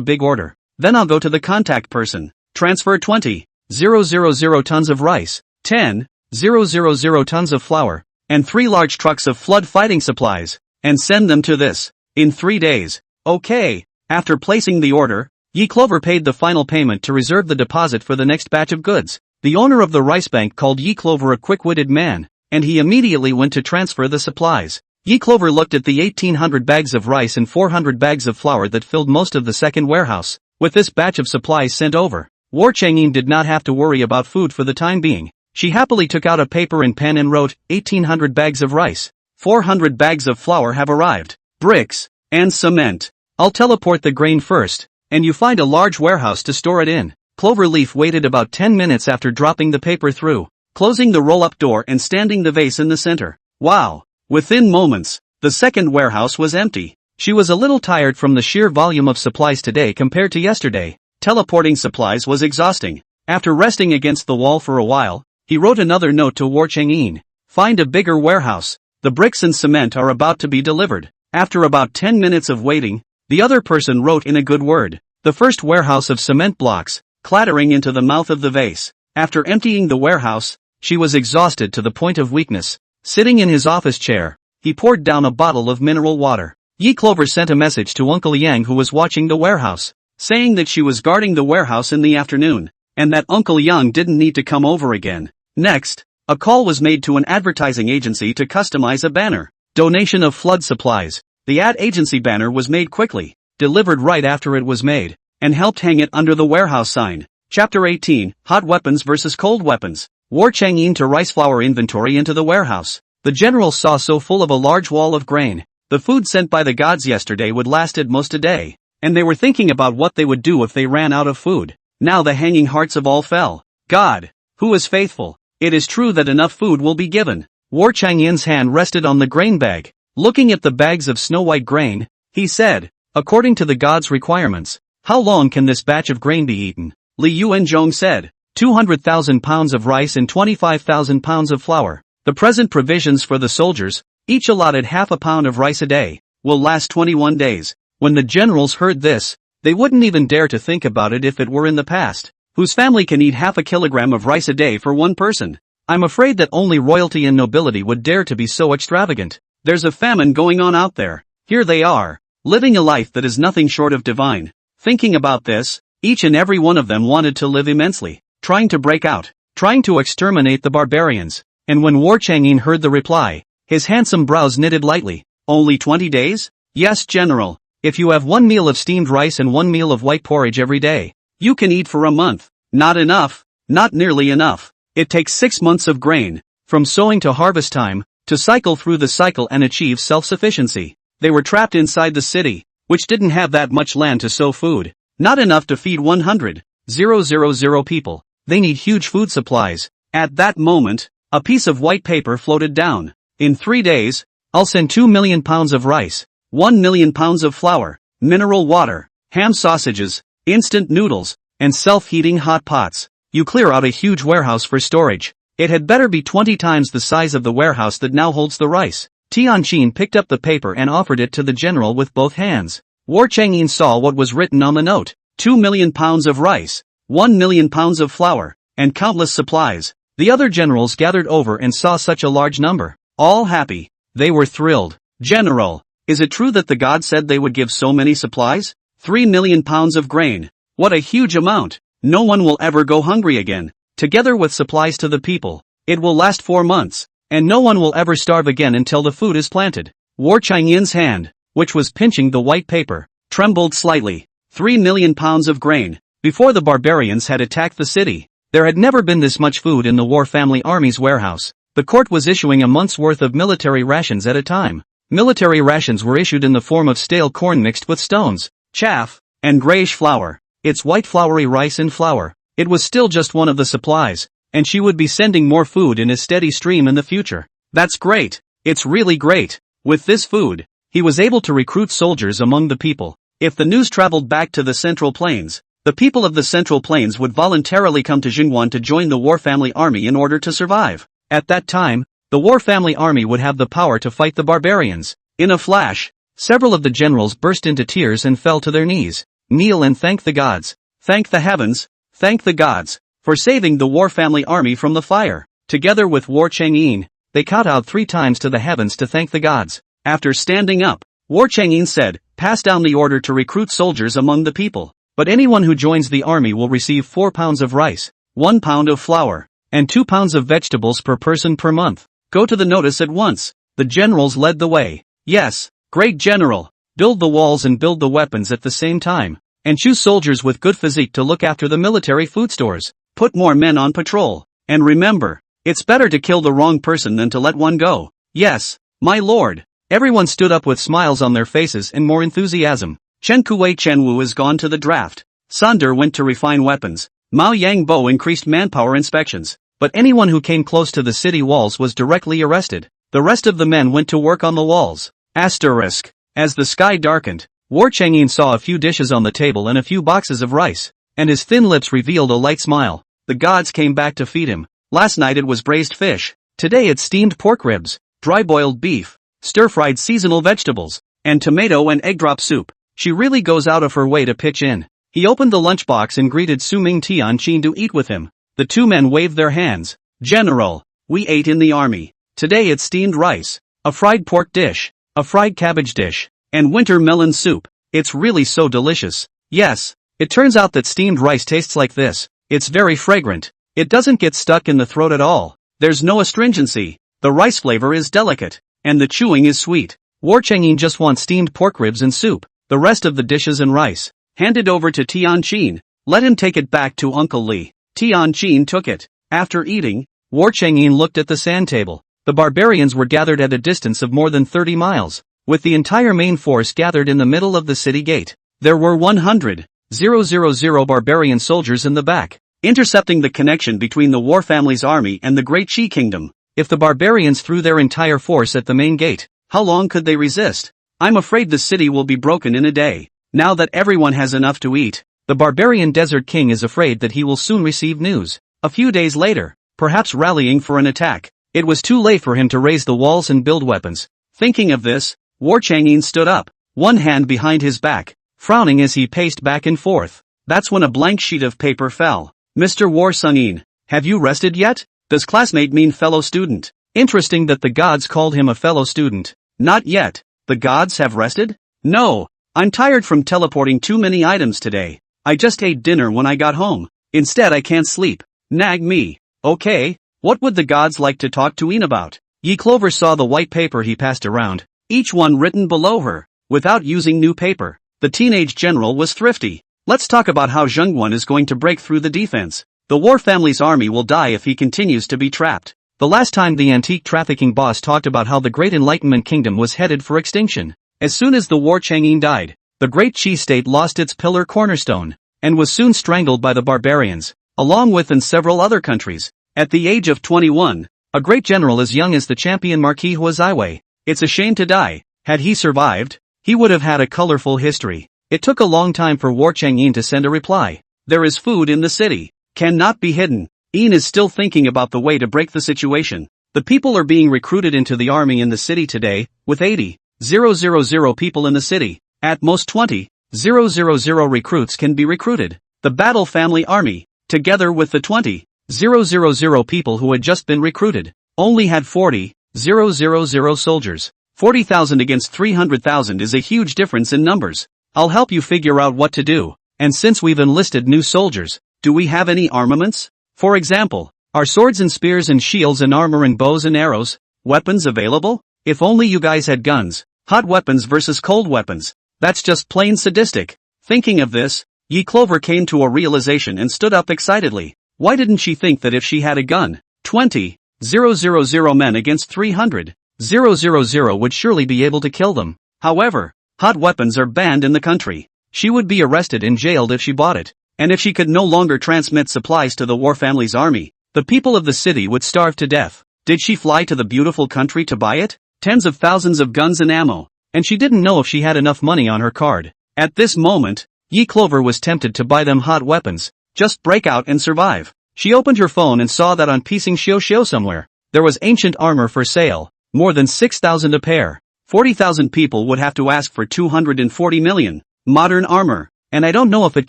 Speaker 1: big order. "Then I'll go to the contact person. Transfer 20,000 tons of rice, 10,000 tons of flour, and 3 large trucks of flood fighting supplies, and send them to this, in 3 days. Okay." After placing the order, Yi Clover paid the final payment to reserve the deposit for the next batch of goods. The owner of the rice bank called Yi Clover a quick-witted man. and he immediately went to transfer the supplies. Yi Clover looked at the 1,800 bags of rice and 400 bags of flour that filled most of the second warehouse. With this batch of supplies sent over, War Chang'in did not have to worry about food for the time being. She happily took out a paper and pen and wrote, 1,800 bags of rice, 400 bags of flour have arrived, bricks, and cement. I'll teleport the grain first, and you find a large warehouse to store it in. Cloverleaf waited about 10 minutes after dropping the paper through, closing the roll-up door and standing the vase in the center. Wow! Within moments, the second warehouse was empty. She was a little tired from the sheer volume of supplies today compared to yesterday. Teleporting supplies was exhausting. After resting against the wall for a while, he wrote another note to War Chang'in. Find a bigger warehouse. The bricks and cement are about to be delivered. After about 10 minutes of waiting, the other person wrote in a good word. The first warehouse of cement blocks, clattering into the mouth of the vase. After emptying the warehouse, she was exhausted to the point of weakness. Sitting in his office chair, he poured down a bottle of mineral water. Yi Clover sent a message to Uncle Yang, who was watching the warehouse, saying that she was guarding the warehouse in the afternoon, and that Uncle Yang didn't need to come over again. Next, a call was made to an advertising agency to customize a banner. Donation of flood supplies. The ad agency banner was made quickly, delivered right after it was made, and helped hang it under the warehouse sign. Chapter 18, Hot Weapons vs. Cold Weapons. War Chang'in to rice flour inventory into the warehouse. The general saw so full of a large wall of grain. The food sent by the gods yesterday would lasted most a day, and they were thinking about what they would do if they ran out of food. Now the hanging hearts of all fell. God, who is faithful, it is true that enough food will be given. War Chang'in's hand rested on the grain bag. Looking at the bags of snow-white grain, he said, according to the gods' requirements, how long can this batch of grain be eaten? Li Yuanzhong said, 200,000 pounds of rice and 25,000 pounds of flour. The present provisions for the soldiers, each allotted half a pound of rice a day, will last 21 days. When the generals heard this, they wouldn't even dare to think about it if it were in the past. Whose family can eat half a kilogram of rice a day for one person? I'm afraid that only royalty and nobility would dare to be so extravagant. There's a famine going on out there. Here they are, living a life that is nothing short of divine. Thinking about this, each and every one of them wanted to live immensely, trying to break out, trying to exterminate the barbarians. And when War Chang'in heard the reply, his handsome brows knitted lightly. Only 20 days? Yes, General. If you have 1 meal of steamed rice and 1 meal of white porridge every day, you can eat for a month. Not enough, not nearly enough. It takes 6 months of grain, from sowing to harvest time, to cycle through the cycle and achieve self-sufficiency. They were trapped inside the city, which didn't have that much land to sow food. Not enough to feed 100,000 people. They need huge food supplies. At that moment, a piece of white paper floated down. In 3 days, I'll send 2 million pounds of rice, 1 million pounds of flour, mineral water, ham sausages, instant noodles, and self-heating hot pots. You clear out a huge warehouse for storage. It had better be 20 times the size of the warehouse that now holds the rice. Tianqin picked up the paper and offered it to the general with both hands. War Chang'in saw what was written on the note. 2 million pounds of rice, 1 million pounds of flour, and countless supplies. The other generals gathered over and saw such a large number. All happy. They were thrilled. General, is it true that the gods said they would give so many supplies? 3 million pounds of grain. What a huge amount. No one will ever go hungry again. Together with supplies to the people, it will last 4 months, and no one will ever starve again until the food is planted. War Chang'in's hand, which was pinching the white paper, trembled slightly. 3 million pounds of grain. Before the barbarians had attacked the city, there had never been this much food in the War Family Army's warehouse. The court was issuing a month's worth of military rations at a time. Military rations were issued in the form of stale corn mixed with stones, chaff, and grayish flour. It's white floury rice and flour. It was still just one of the supplies, and she would be sending more food in a steady stream in the future. That's great. It's really great. With this food, he was able to recruit soldiers among the people. If the news traveled back to the Central Plains, the people of the Central Plains would voluntarily come to Jingwan to join the War Family Army in order to survive. At that time, the War Family Army would have the power to fight the barbarians. In a flash, several of the generals burst into tears and fell to their knees. Kneel and thank the gods. Thank the heavens. Thank the gods for saving the War Family Army from the fire. Together with War Chang'in, they kowtowed 3 times to the heavens to thank the gods. After standing up, War Chang'in said, pass down the order to recruit soldiers among the people. But anyone who joins the army will receive 4 pounds of rice, 1 pound of flour, and 2 pounds of vegetables per person per month. Go to the notice at once. The generals led the way. Yes, great general. Build the walls and build the weapons at the same time. And choose soldiers with good physique to look after the military food stores. Put more men on patrol. And remember, it's better to kill the wrong person than to let one go. Yes, my lord. Everyone stood up with smiles on their faces and more enthusiasm. Chen Kuei Chenwu is gone to the draft. Sander went to refine weapons. Mao Yangbo increased manpower inspections. But anyone who came close to the city walls was directly arrested. The rest of the men went to work on the walls. Asterisk. As the sky darkened, War Changyin saw a few dishes on the table and a few boxes of rice. And his thin lips revealed a light smile. The gods came back to feed him. Last night it was braised fish. Today it's steamed pork ribs, dry-boiled beef, stir-fried seasonal vegetables, and tomato and egg drop soup. She really goes out of her way to pitch in. He opened the lunchbox and greeted Su Ming Tianqin to eat with him. The two men waved their hands. General, we ate in the army. Today it's steamed rice, a fried pork dish, a fried cabbage dish, and winter melon soup. It's really so delicious. Yes, it turns out that steamed rice tastes like this. It's very fragrant. It doesn't get stuck in the throat at all. There's no astringency. The rice flavor is delicate, and the chewing is sweet. War Changyin just wants steamed pork ribs and soup. The rest of the dishes and rice, handed over to Tianqin. Let him take it back to Uncle Li. Tianqin took it. After eating, War Changyin looked at the sand table. The barbarians were gathered at a distance of more than 30 miles, with the entire main force gathered in the middle of the city gate. There were 100,000 barbarian soldiers in the back, intercepting the connection between the War family's army and the Great Qi Kingdom. If the barbarians threw their entire force at the main gate, how long could they resist? I'm afraid the city will be broken in a day. Now that everyone has enough to eat, the barbarian desert king is afraid that he will soon receive news. A few days later, perhaps rallying for an attack. It was too late for him to raise the walls and build weapons. Thinking of this, War Changyin stood up, one hand behind his back, frowning as he paced back and forth. That's when a blank sheet of paper fell. Mr. War Changyin, have you rested yet? Does classmate mean fellow student? Interesting that the gods called him a fellow student. Not yet. The gods have rested? No. I'm tired from teleporting too many items today. I just ate dinner when I got home. Instead I can't sleep. Nag me. Okay. What would the gods like to talk to Ian about? Yi Clover saw the white paper he passed around, each one written below her, without using new paper. The teenage general was thrifty. Let's talk about how Zhengguan is going to break through the defense. The War family's army will die if he continues to be trapped. The last time the antique trafficking boss talked about how the Great Enlightenment Kingdom was headed for extinction. As soon as the War Changyin died, the Great Qi state lost its pillar cornerstone, and was soon strangled by the barbarians, along with in several other countries. At the age of 21, a great general as young as the champion Marquis Huazaiwei, it's a shame to die. Had he survived, he would have had a colorful history. It took a long time for War Changyin to send a reply. There is food in the city. Cannot be hidden. Ian is still thinking about the way to break the situation. The people are being recruited into the army in the city today, with 80,000 people in the city. At most 20,000 recruits can be recruited. The Battle Family Army, together with the 20,000 people who had just been recruited, only had 40,000 soldiers. 40,000 against 300,000 is a huge difference in numbers. I'll help you figure out what to do. And since we've enlisted new soldiers, do we have any armaments? For example, are swords and spears and shields and armor and bows and arrows, weapons available? If only you guys had guns. Hot weapons versus cold weapons. That's just plain sadistic. Thinking of this, Yi Clover came to a realization and stood up excitedly. Why didn't she think that if she had a gun, 20,000 men against 300,000 would surely be able to kill them? However, hot weapons are banned in the country. She would be arrested and jailed if she bought it. And if she could no longer transmit supplies to the War family's army, the people of the city would starve to death. Did she fly to the beautiful country to buy it? Tens of thousands of guns and ammo. And she didn't know if she had enough money on her card. At this moment, Yi Clover was tempted to buy them hot weapons. Just break out and survive. She opened her phone and saw that on Piecing Xiao somewhere, there was ancient armor for sale, more than 6,000 a pair. 40,000 people would have to ask for 240 million. Modern armor. And I don't know if it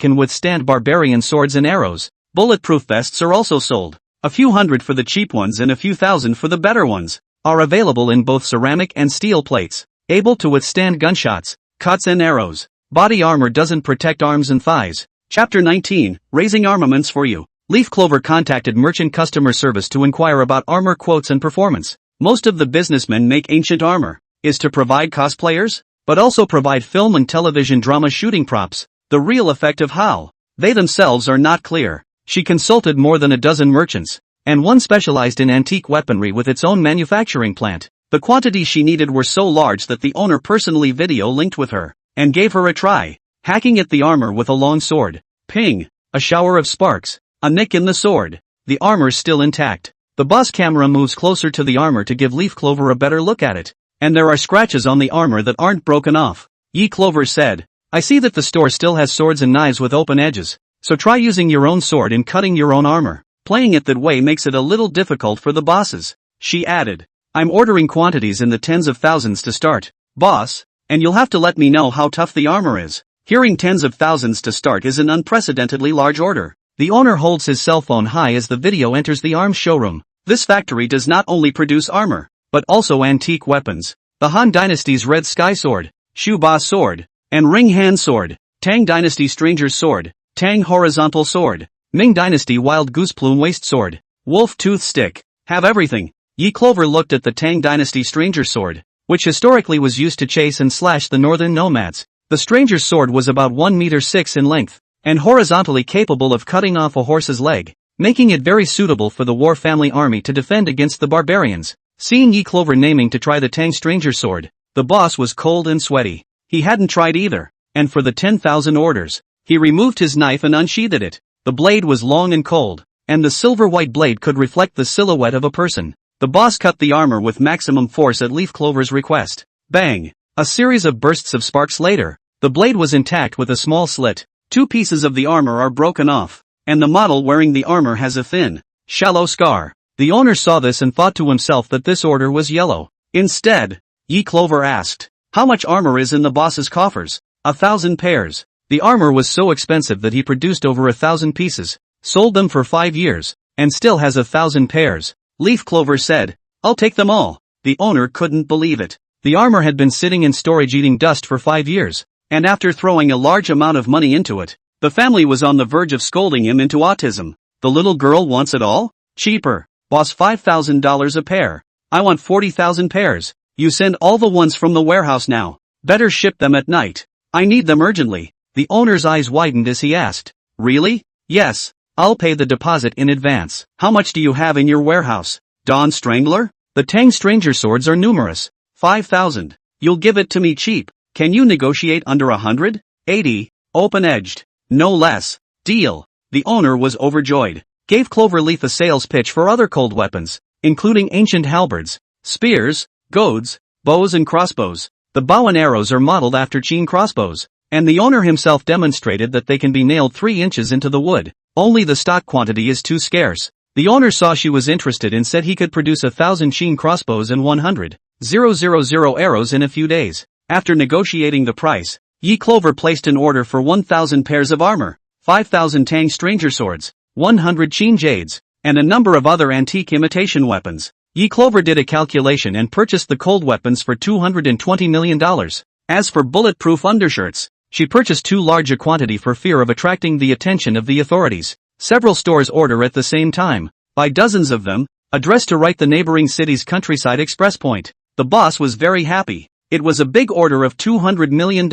Speaker 1: can withstand barbarian swords and arrows. Bulletproof vests are also sold. A few hundred for the cheap ones and a few thousand for the better ones. Are available in both ceramic and steel plates. Able to withstand gunshots, cuts and arrows. Body armor doesn't protect arms and thighs. Chapter 19, Raising Armaments for You. Leaf Clover contacted Merchant Customer Service to inquire about armor quotes and performance. Most of the businessmen make ancient armor, is to provide cosplayers, but also provide film and television drama shooting props. The real effect of how they themselves are not clear. She consulted more than a dozen merchants, and one specialized in antique weaponry with its own manufacturing plant. The quantities she needed were so large that the owner personally video linked with her, and gave her a try, hacking at the armor with a long sword. Ping! A shower of sparks, a nick in the sword. The armor's still intact. The boss camera moves closer to the armor to give Leaf Clover a better look at it, and there are scratches on the armor that aren't broken off. Yi Clover said, I see that the store still has swords and knives with open edges, so try using your own sword in cutting your own armor. Playing it that way makes it a little difficult for the bosses. She added, I'm ordering quantities in the tens of thousands to start, boss, and you'll have to let me know how tough the armor is. Hearing tens of thousands to start is an unprecedentedly large order. The owner holds his cell phone high as the video enters the arms showroom. This factory does not only produce armor, but also antique weapons. The Han Dynasty's Red Sky Sword, Shu Ba Sword, and Ring Hand Sword, Tang Dynasty Stranger's Sword, Tang Horizontal Sword, Ming Dynasty Wild Goose Plume Waist Sword, Wolf Tooth Stick, have everything. Yi Clover looked at the Tang Dynasty Stranger's Sword, which historically was used to chase and slash the northern nomads. The Stranger's Sword was about 1 meter 6 in length, and horizontally capable of cutting off a horse's leg, making it very suitable for the War Family army to defend against the barbarians. Seeing Yi Clover naming to try the Tang Stranger's Sword, the boss was cold and sweaty. He hadn't tried either, and for the 10,000 orders, he removed his knife and unsheathed it. The blade was long and cold, and the silver-white blade could reflect the silhouette of a person. The boss cut the armor with maximum force at Leaf Clover's request. Bang! A series of bursts of sparks later, the blade was intact with a small slit. 2 pieces of the armor are broken off, and the model wearing the armor has a thin, shallow scar. The owner saw this and thought to himself that this order was yellow. Instead, Yi Clover asked, how much armor is in the boss's coffers? 1,000 pairs. The armor was so expensive that he produced over 1,000 pieces, sold them for 5 years, and still has 1,000 pairs. Leaf Clover said, I'll take them all. The owner couldn't believe it. The armor had been sitting in storage eating dust for 5 years, and after throwing a large amount of money into it, the family was on the verge of scolding him into autism. The little girl wants it all? Cheaper. Boss, $5,000 a pair. I want 40,000 pairs. You send all the ones from the warehouse now. Better ship them at night. I need them urgently. The owner's eyes widened as he asked, really? Yes. I'll pay the deposit in advance. How much do you have in your warehouse? Dawn Strangler? The Tang Stranger Swords are numerous. 5,000. You'll give it to me cheap. Can you negotiate under 100? 80. Open-edged. No less. Deal. The owner was overjoyed. Gave Cloverleaf a sales pitch for other cold weapons, including ancient halberds, spears, goads, bows and crossbows. The bow and arrows are modeled after Qin crossbows, and the owner himself demonstrated that they can be nailed 3 inches into the wood. Only the stock quantity is too scarce. The owner saw she was interested and said he could produce 1,000 Qin crossbows and 100,000 arrows in a few days. After negotiating the price, Yi Clover placed an order for 1,000 pairs of armor, 5,000 Tang Stranger Swords, 100 Qin Jades, and a number of other antique imitation weapons. Yi Clover did a calculation and purchased the cold weapons for $220 million. As for bulletproof undershirts, she purchased too large a quantity for fear of attracting the attention of the authorities. Several stores order at the same time, by dozens of them, addressed to right the neighboring city's countryside express point. The boss was very happy. It was a big order of $200 million,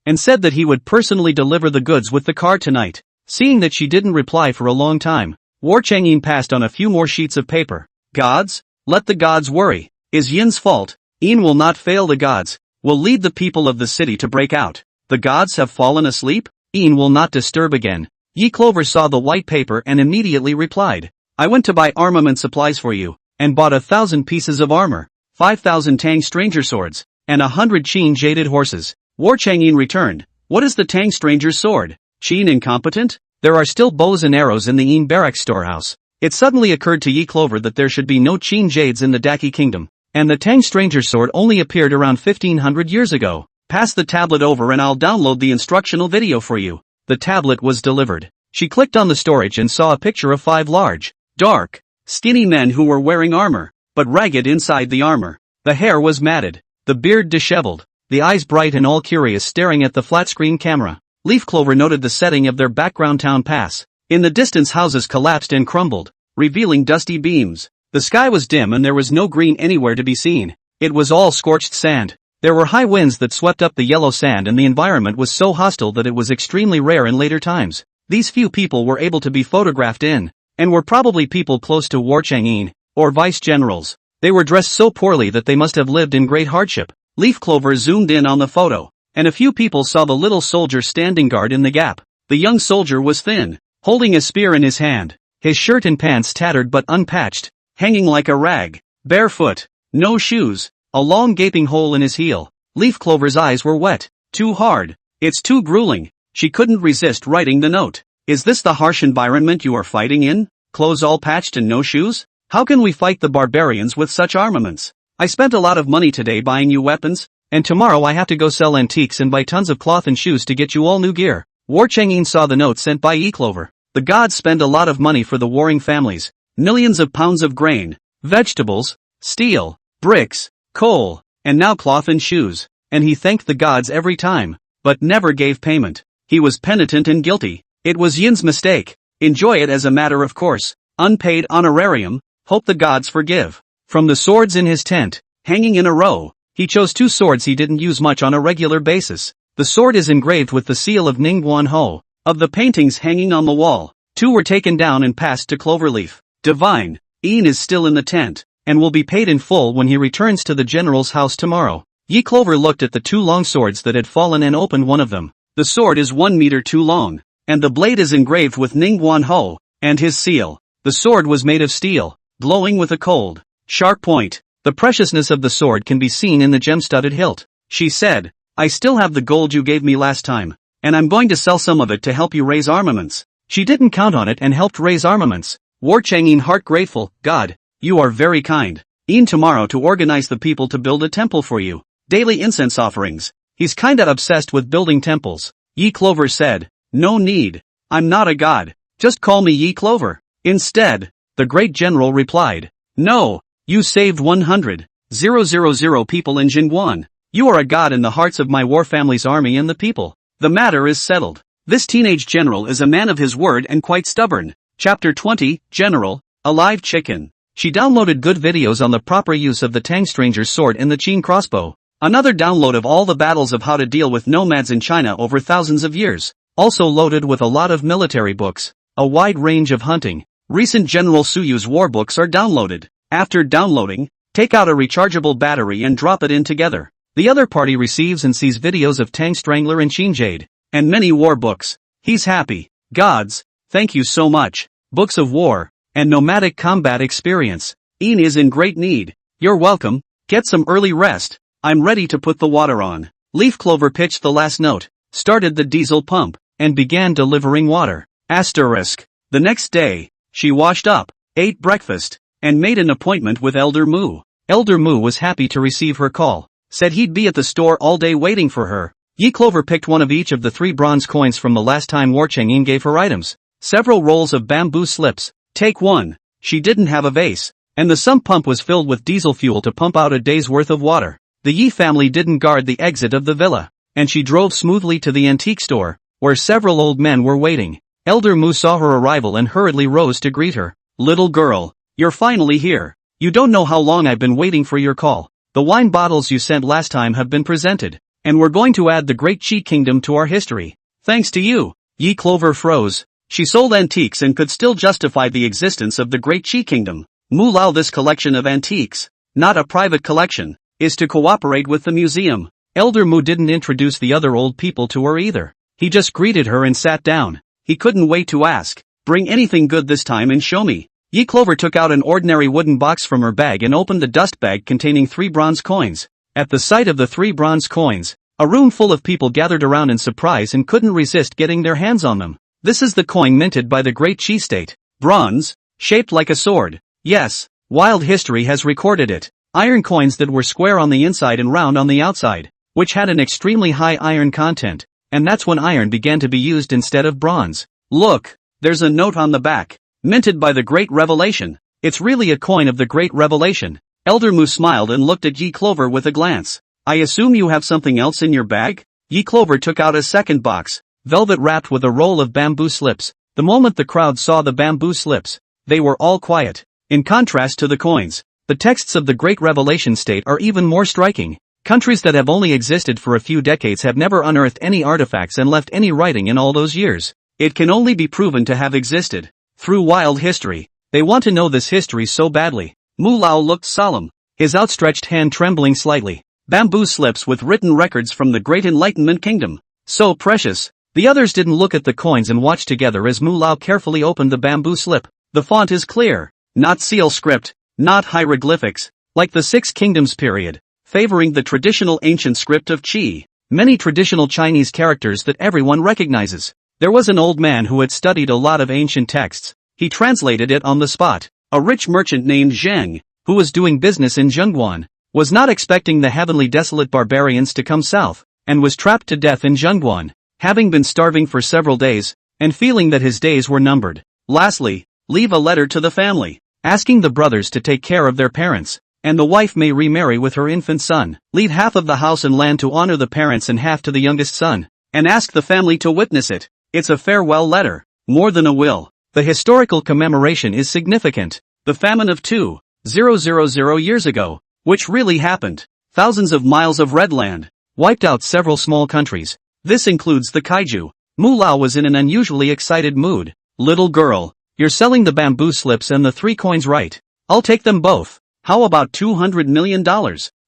Speaker 1: and said that he would personally deliver the goods with the car tonight. Seeing that she didn't reply for a long time, War Chang'in passed on a few more sheets of paper. Gods? Let the gods worry. Is Yin's fault. Yin will not fail the gods. Will lead the people of the city to break out. The gods have fallen asleep? Yin will not disturb again. Yi Clover saw the white paper and immediately replied. I went to buy armament supplies for you, and bought 1,000 pieces of armor, 5,000 Tang Stranger Swords, and 100 Qin Jaded horses. War Chang'in returned. What is the Tang Stranger's Sword? Qin incompetent? There are still bows and arrows in the Yin barracks storehouse. It suddenly occurred to Yi Clover that there should be no Qin Jades in the Daki kingdom, and the Tang Stranger's Sword only appeared around 1,500 years ago. Pass the tablet over and I'll download the instructional video for you. The tablet was delivered. She clicked on the storage and saw a picture of 5 large, dark, skinny men who were wearing armor, but ragged inside the armor. The hair was matted, the beard disheveled, the eyes bright and all curious staring at the flat-screen camera. Leaf Clover noted the setting of their background town pass. In the distance houses collapsed and crumbled, revealing dusty beams. The sky was dim and there was no green anywhere to be seen. It was all scorched sand. There were high winds that swept up the yellow sand and the environment was so hostile that it was extremely rare in later times. These few people were able to be photographed in, and were probably people close to War Chang'in, or vice generals. They were dressed so poorly that they must have lived in great hardship. Leaf Clover zoomed in on the photo, and a few people saw the little soldier standing guard in the gap. The young soldier was thin, holding a spear in his hand, his shirt and pants tattered but unpatched, hanging like a rag, barefoot, no shoes, a long gaping hole in his heel. Leaf Clover's eyes were wet. Too hard. It's too grueling. She couldn't resist writing the note. Is this the harsh environment you are fighting in? Clothes all patched and no shoes? How can we fight the barbarians with such armaments? I spent a lot of money today buying you weapons, and tomorrow I have to go sell antiques and buy tons of cloth and shoes to get you all new gear. War Chang'in saw the note sent by E. Clover. The gods spend a lot of money for the warring families. Millions of pounds of grain, vegetables, steel, bricks, coal, and now cloth and shoes. And he thanked the gods every time, but never gave payment. He was penitent and guilty. It was Yin's mistake. Enjoy it as a matter of course. Unpaid honorarium, hope the gods forgive. From the swords in his tent, hanging in a row, he chose 2 swords he didn't use much on a regular basis. The sword is engraved with the seal of Ningguan Ho. Of the paintings hanging on the wall, 2 were taken down and passed to Cloverleaf. Divine. Yin is still in the tent, and will be paid in full when he returns to the general's house tomorrow. Yi Clover looked at the 2 long swords that had fallen and opened one of them. The sword is 1 meter too long, and the blade is engraved with Ningguan Ho, and his seal. The sword was made of steel, glowing with a cold, sharp point. The preciousness of the sword can be seen in the gem-studded hilt. She said, I still have the gold you gave me last time, and I'm going to sell some of it to help you raise armaments. She didn't count on it and helped raise armaments. War Chang'in heart grateful, God, you are very kind. Yin tomorrow to organize the people to build a temple for you. Daily incense offerings. He's kinda obsessed with building temples. Yi Clover said, no need. I'm not a god. Just call me Yi Clover. Instead, the great general replied, no, you saved 100,000 people in Jingguan. You are a god in the hearts of my war family's army and the people. The matter is settled. This teenage general is a man of his word and quite stubborn. Chapter 20, General, a live chicken. She downloaded good videos on the proper use of the Tang Stranger's sword and the Qin crossbow. Another download of all the battles of how to deal with nomads in China over thousands of years. Also loaded with a lot of military books. A wide range of hunting. Recent General Suyu's war books are downloaded. After downloading, take out a rechargeable battery and drop it in together. The other party receives and sees videos of Tang Strangler and Qin Jade. And many war books. He's happy. Gods, thank you so much. Books of war, and nomadic combat experience. Yin is in great need. You're welcome. Get some early rest. I'm ready to put the water on. Leaf Clover pitched the last note, started the diesel pump, and began delivering water. Asterisk. The next day, she washed up, ate breakfast, and made an appointment with Elder Mu. Elder Mu was happy to receive her call. Said he'd be at the store all day waiting for her. Yi Clover picked one of each of the 3 bronze coins from the last time War Chang'in gave her items. Several rolls of bamboo slips. Take 1. She didn't have a vase, and the sump pump was filled with diesel fuel to pump out a day's worth of water. The Yi family didn't guard the exit of the villa, and she drove smoothly to the antique store, where several old men were waiting. Elder Mu saw her arrival and hurriedly rose to greet her. Little girl, you're finally here. You don't know how long I've been waiting for your call. The wine bottles you sent last time have been presented, and we're going to add the Great Qi Kingdom to our history. Thanks to you. Yi Clover froze. She sold antiques and could still justify the existence of the Great Qi Kingdom. Mu Lao, this collection of antiques, not a private collection, is to cooperate with the museum. Elder Mu didn't introduce the other old people to her either. He just greeted her and sat down. He couldn't wait to ask, bring anything good this time and show me. Yi Clover took out an ordinary wooden box from her bag and opened the dust bag containing 3 bronze coins. At the sight of the 3 bronze coins, a room full of people gathered around in surprise and couldn't resist getting their hands on them. This is the coin minted by the Great Qi State. Bronze, shaped like a sword. Yes, wild history has recorded it. Iron coins that were square on the inside and round on the outside, which had an extremely high iron content, and that's when iron began to be used instead of bronze. Look, there's a note on the back. Minted by the Great Revelation. It's really a coin of the Great Revelation. Elder Mu smiled and looked at Yi Clover with a glance. I assume you have something else in your bag? Yi Clover took out a second box, velvet wrapped with a roll of bamboo slips. The moment the crowd saw the bamboo slips, they were all quiet. In contrast to the coins, the texts of the Great Revelation state are even more striking. Countries that have only existed for a few decades have never unearthed any artifacts and left any writing in all those years. It can only be proven to have existed through wild history. They want to know this history so badly. Mu Lao looked solemn, his outstretched hand trembling slightly. Bamboo slips with written records from the Great Enlightenment Kingdom. So precious. The others didn't look at the coins and watch together as Mu Lao carefully opened the bamboo slip. The font is clear, not seal script, not hieroglyphics, like the Six Kingdoms period, favoring the traditional ancient script of Qi. Many traditional Chinese characters that everyone recognizes. There was an old man who had studied a lot of ancient texts. He translated it on the spot. A rich merchant named Zheng, who was doing business in Zhengguan, was not expecting the heavenly desolate barbarians to come south, and was trapped to death in Zhengguan, having been starving for several days, and feeling that his days were numbered. Lastly, leave a letter to the family, asking the brothers to take care of their parents, and the wife may remarry with her infant son. Leave half of the house and land to honor the parents and half to the youngest son, and ask the family to witness it. It's a farewell letter, more than a will. The historical commemoration is significant. The famine of 2,000 years ago, which really happened. Thousands of miles of red land, wiped out several small countries. This includes the kaiju. Mu Lao was in an unusually excited mood. Little girl, you're selling the bamboo slips and the 3 coins, right? I'll take them both. How about $200 million?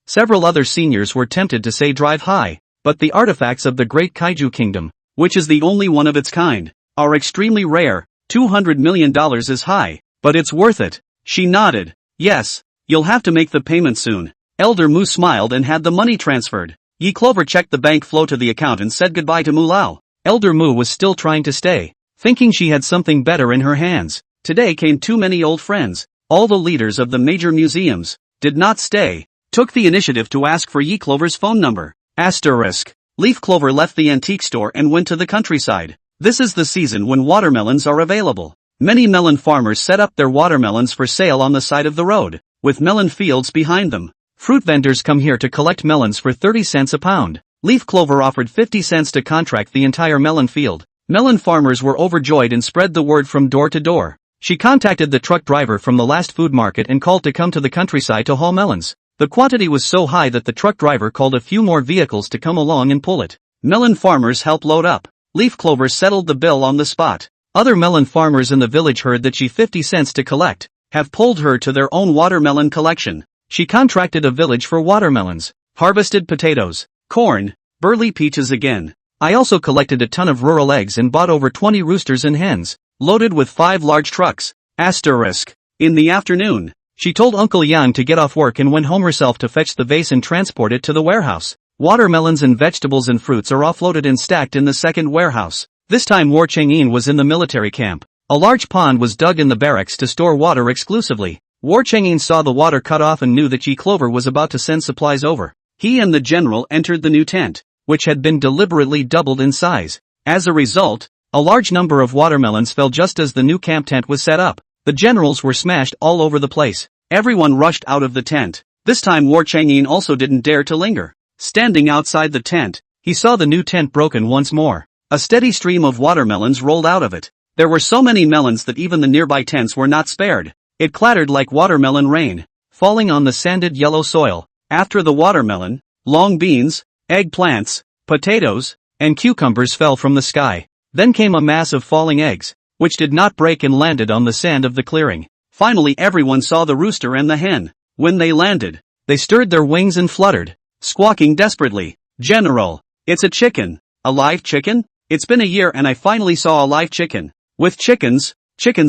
Speaker 1: Several other seniors were tempted to say drive high, but the artifacts of the Great Kaiju Kingdom, which is the only one of its kind, are extremely rare. $200 million is high, but it's worth it. She nodded. Yes, you'll have to make the payment soon. Elder Mu smiled and had the money transferred. Yi Clover checked the bank flow to the account and said goodbye to Mu Lao. Elder Mu was still trying to stay, thinking she had something better in her hands. Today came too many old friends. All the leaders of the major museums did not stay, took the initiative to ask for Yi Clover's phone number. Asterisk. Leaf Clover left the antique store and went to the countryside. This is the season when watermelons are available. Many melon farmers set up their watermelons for sale on the side of the road, with melon fields behind them. Fruit vendors come here to collect melons for 30 cents a pound. Leaf Clover offered 50 cents to contract the entire melon field. Melon farmers were overjoyed and spread the word from door to door. She contacted the truck driver from the last food market and called to come to the countryside to haul melons. The quantity was so high that the truck driver called a few more vehicles to come along and pull it. Melon farmers helped load up. Leaf Clover settled the bill on the spot. Other melon farmers in the village heard that she 50 cents to collect, have pulled her to their own watermelon collection. She contracted a village for watermelons, harvested potatoes, corn, burley peaches again. I also collected a ton of rural eggs and bought over 20 roosters and hens, loaded with 5 large trucks. Asterisk. In the afternoon, she told Uncle Yang to get off work and went home herself to fetch the vase and transport it to the warehouse. Watermelons and vegetables and fruits are offloaded and stacked in the second warehouse. This time War Chang'in was in the military camp. A large pond was dug in the barracks to store water exclusively. War Chang'in saw the water cut off and knew that Yi Clover was about to send supplies over. He and the general entered the new tent, which had been deliberately doubled in size. As a result, a large number of watermelons fell just as the new camp tent was set up. The generals were smashed all over the place. Everyone rushed out of the tent. This time War Chang'in also didn't dare to linger. Standing outside the tent, he saw the new tent broken once more. A steady stream of watermelons rolled out of it. There were so many melons that even the nearby tents were not spared. It clattered like watermelon rain, falling on the sanded yellow soil. After the watermelon, long beans, eggplants, potatoes, and cucumbers fell from the sky. Then came a mass of falling eggs, which did not break and landed on the sand of the clearing. Finally everyone saw the rooster and the hen. When they landed, they stirred their wings and fluttered, squawking desperately. General, it's a chicken. A live chicken? It's been a year and I finally saw a live chicken. With chickens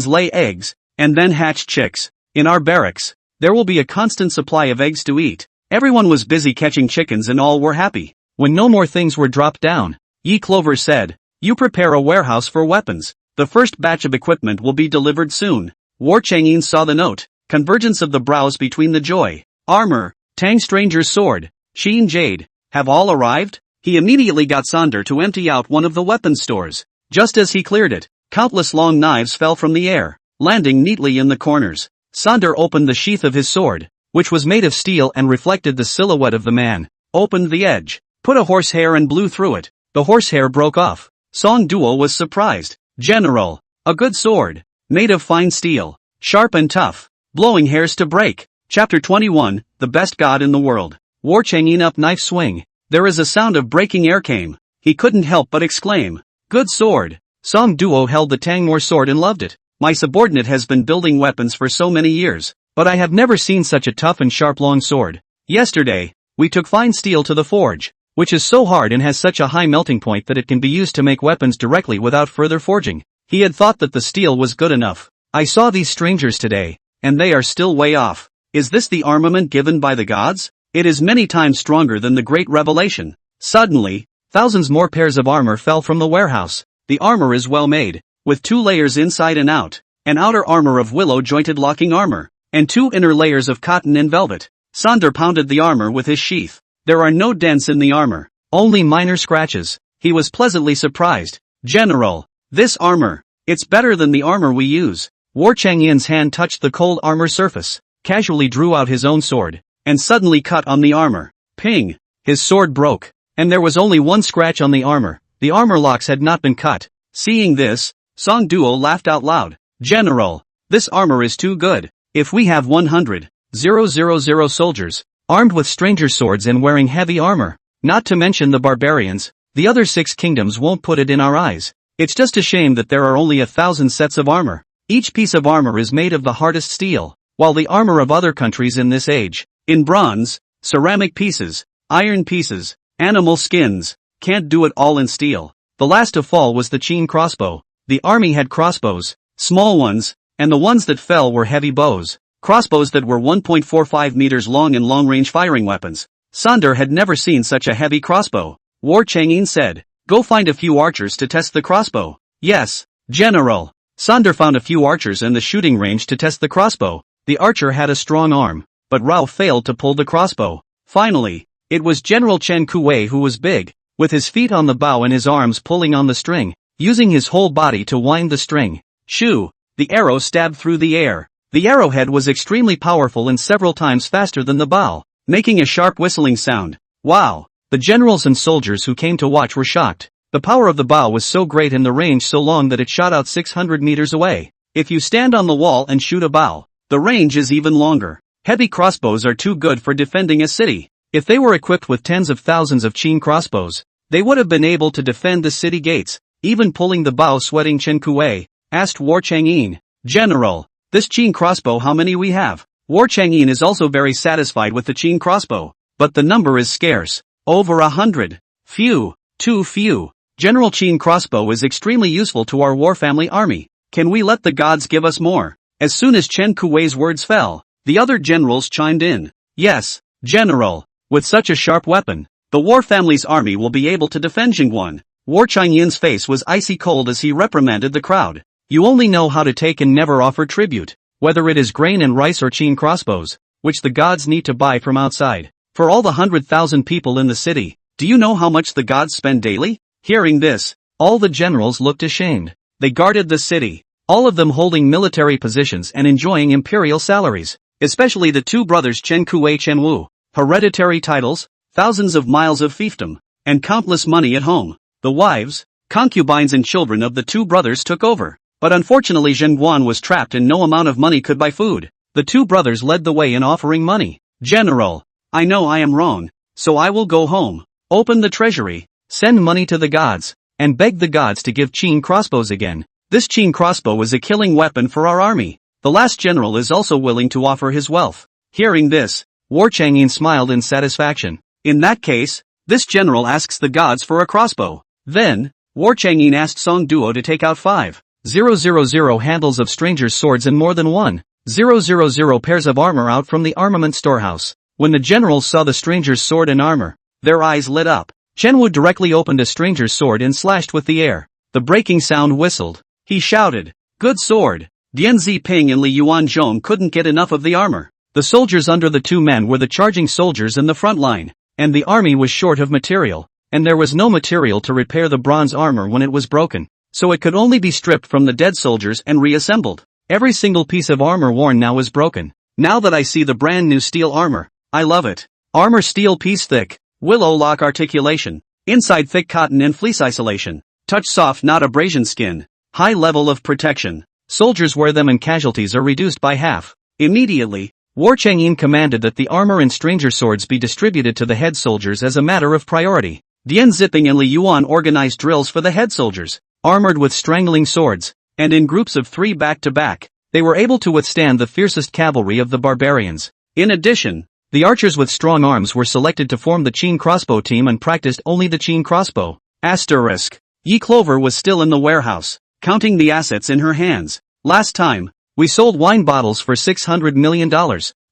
Speaker 1: lay eggs, and then hatch chicks. In our barracks, there will be a constant supply of eggs to eat. Everyone was busy catching chickens and all were happy. When no more things were dropped down, Yi Clover said, "You prepare a warehouse for weapons. The first batch of equipment will be delivered soon." War Chang'in saw the note. Convergence of the brows between the joy, armor, Tang Stranger's sword, Sheen Jade, have all arrived? He immediately got Sonder to empty out one of the weapons stores. Just as he cleared it, countless long knives fell from the air, landing neatly in the corners. Sonder opened the sheath of his sword, which was made of steel and reflected the silhouette of the man, opened the edge, put a horsehair and blew through it. The horsehair broke off. Song Duo was surprised. "General, a good sword, made of fine steel, sharp and tough." blowing hairs to break. Chapter 21, The Best God in the World. War Chang'in up knife swing. There is a sound of breaking air came. He couldn't help but exclaim, "Good sword." Song Duo held the Tangmore sword and loved it. My subordinate has been building weapons for so many years, but I have never seen such a tough and sharp long sword. Yesterday, we took fine steel to the forge, which is so hard and has such a high melting point that it can be used to make weapons directly without further forging. He had thought that the steel was good enough. I saw these strangers today, and they are still way off. Is this the armament given by the gods? It is many times stronger than the great revelation. Suddenly, thousands more pairs of armor fell from the warehouse. The armor is well made, with 2 layers inside and out, an outer armor of willow-jointed locking armor, and 2 inner layers of cotton and velvet. Sonder pounded the armor with his sheath. There are no dents in the armor, only minor scratches. He was pleasantly surprised. "General, this armor, it's better than the armor we use." War Changyin's hand touched the cold armor surface, casually drew out his own sword, and suddenly cut on the armor. Ping! His sword broke, and there was only 1 scratch on the armor. The armor locks had not been cut. Seeing this, Song Duo laughed out loud. "General, this armor is too good. If we have 100,000 soldiers, armed with stranger swords and wearing heavy armor, not to mention the barbarians, the other 6 kingdoms won't put it in our eyes. It's just a shame that there are only 1,000 sets of armor. Each piece of armor is made of the hardest steel, while the armor of other countries in this age, in bronze, ceramic pieces, iron pieces, animal skins, can't do it all in steel." The last to fall was the Qin crossbow. The army had crossbows, small ones, and the ones that fell were heavy bows, crossbows that were 1.45 meters long and long-range firing weapons. Sonder had never seen such a heavy crossbow. War Chang'in said, "Go find a few archers to test the crossbow." "Yes, General." Sonder found a few archers in the shooting range to test the crossbow. The archer had a strong arm, but Rao failed to pull the crossbow. Finally, it was General Chen Kuwei who was big, with his feet on the bow and his arms pulling on the string, using his whole body to wind the string. Shoo! The arrow stabbed through the air. The arrowhead was extremely powerful and several times faster than the bow, making a sharp whistling sound. Wow! The generals and soldiers who came to watch were shocked. The power of the bow was so great and the range so long that it shot out 600 meters away. If you stand on the wall and shoot a bow, the range is even longer. Heavy crossbows are too good for defending a city. If they were equipped with tens of thousands of Qin crossbows, they would have been able to defend the city gates. Even pulling the bow sweating Chen Kuwei, asked War Chang'in, "General, this Qin crossbow how many we have?" War Chang'in is also very satisfied with the Qin crossbow, but the number is scarce. Over 100. Few. Too few. General Qin crossbow is extremely useful to our war family army. Can we let the gods give us more? As soon as Chen Kuwei's words fell, the other generals chimed in. "Yes, General. With such a sharp weapon, the war family's army will be able to defend Jingguan." War Changyin's face was icy cold as he reprimanded the crowd. "You only know how to take and never offer tribute, whether it is grain and rice or Qin crossbows, which the gods need to buy from outside. For all the 100,000 people in the city, do you know how much the gods spend daily?" Hearing this, all the generals looked ashamed. They guarded the city, all of them holding military positions and enjoying imperial salaries, especially the 2 brothers Chen Kuwei Chen Wu. Hereditary titles, thousands of miles of fiefdom, and countless money at home. The wives, concubines and children of the 2 brothers took over. But unfortunately Zhengguan was trapped and no amount of money could buy food. The 2 brothers led the way in offering money. "General, I know I am wrong, so I will go home, open the treasury, send money to the gods, and beg the gods to give Qin crossbows again. This Qin crossbow is a killing weapon for our army." The last general is also willing to offer his wealth. Hearing this, War Chang'in smiled in satisfaction. In that case, this general asks the gods for a crossbow. Then, War Chang'in asked Song Duo to take out 5,000 handles of strangers' swords and more than 1,000 pairs of armor out from the armament storehouse. When the generals saw the stranger's sword and armor, their eyes lit up. Chen Wu directly opened a stranger's sword and slashed with the air. The breaking sound whistled. He shouted, "Good sword!" Dian Ziping and Li Yuanzhong couldn't get enough of the armor. The soldiers under the 2 men were the charging soldiers in the front line, and the army was short of material, and there was no material to repair the bronze armor when it was broken, so it could only be stripped from the dead soldiers and reassembled. Every single piece of armor worn now is broken. Now that I see the brand new steel armor, I love it. Armor steel piece thick, willow lock articulation, inside thick cotton and fleece isolation, touch soft not abrasion skin, high level of protection. Soldiers wear them and casualties are reduced by half. Immediately, War Chang'in commanded that the armor and stranger swords be distributed to the head soldiers as a matter of priority. Dian Ziping and Li Yuan organized drills for the head soldiers, armored with strangling swords, and in groups of 3 back-to-back, they were able to withstand the fiercest cavalry of the barbarians. In addition, the archers with strong arms were selected to form the Qin crossbow team and practiced only the Qin crossbow. Asterisk. Yi Clover was still in the warehouse, counting the assets in her hands. Last time, we sold wine bottles for $600 million,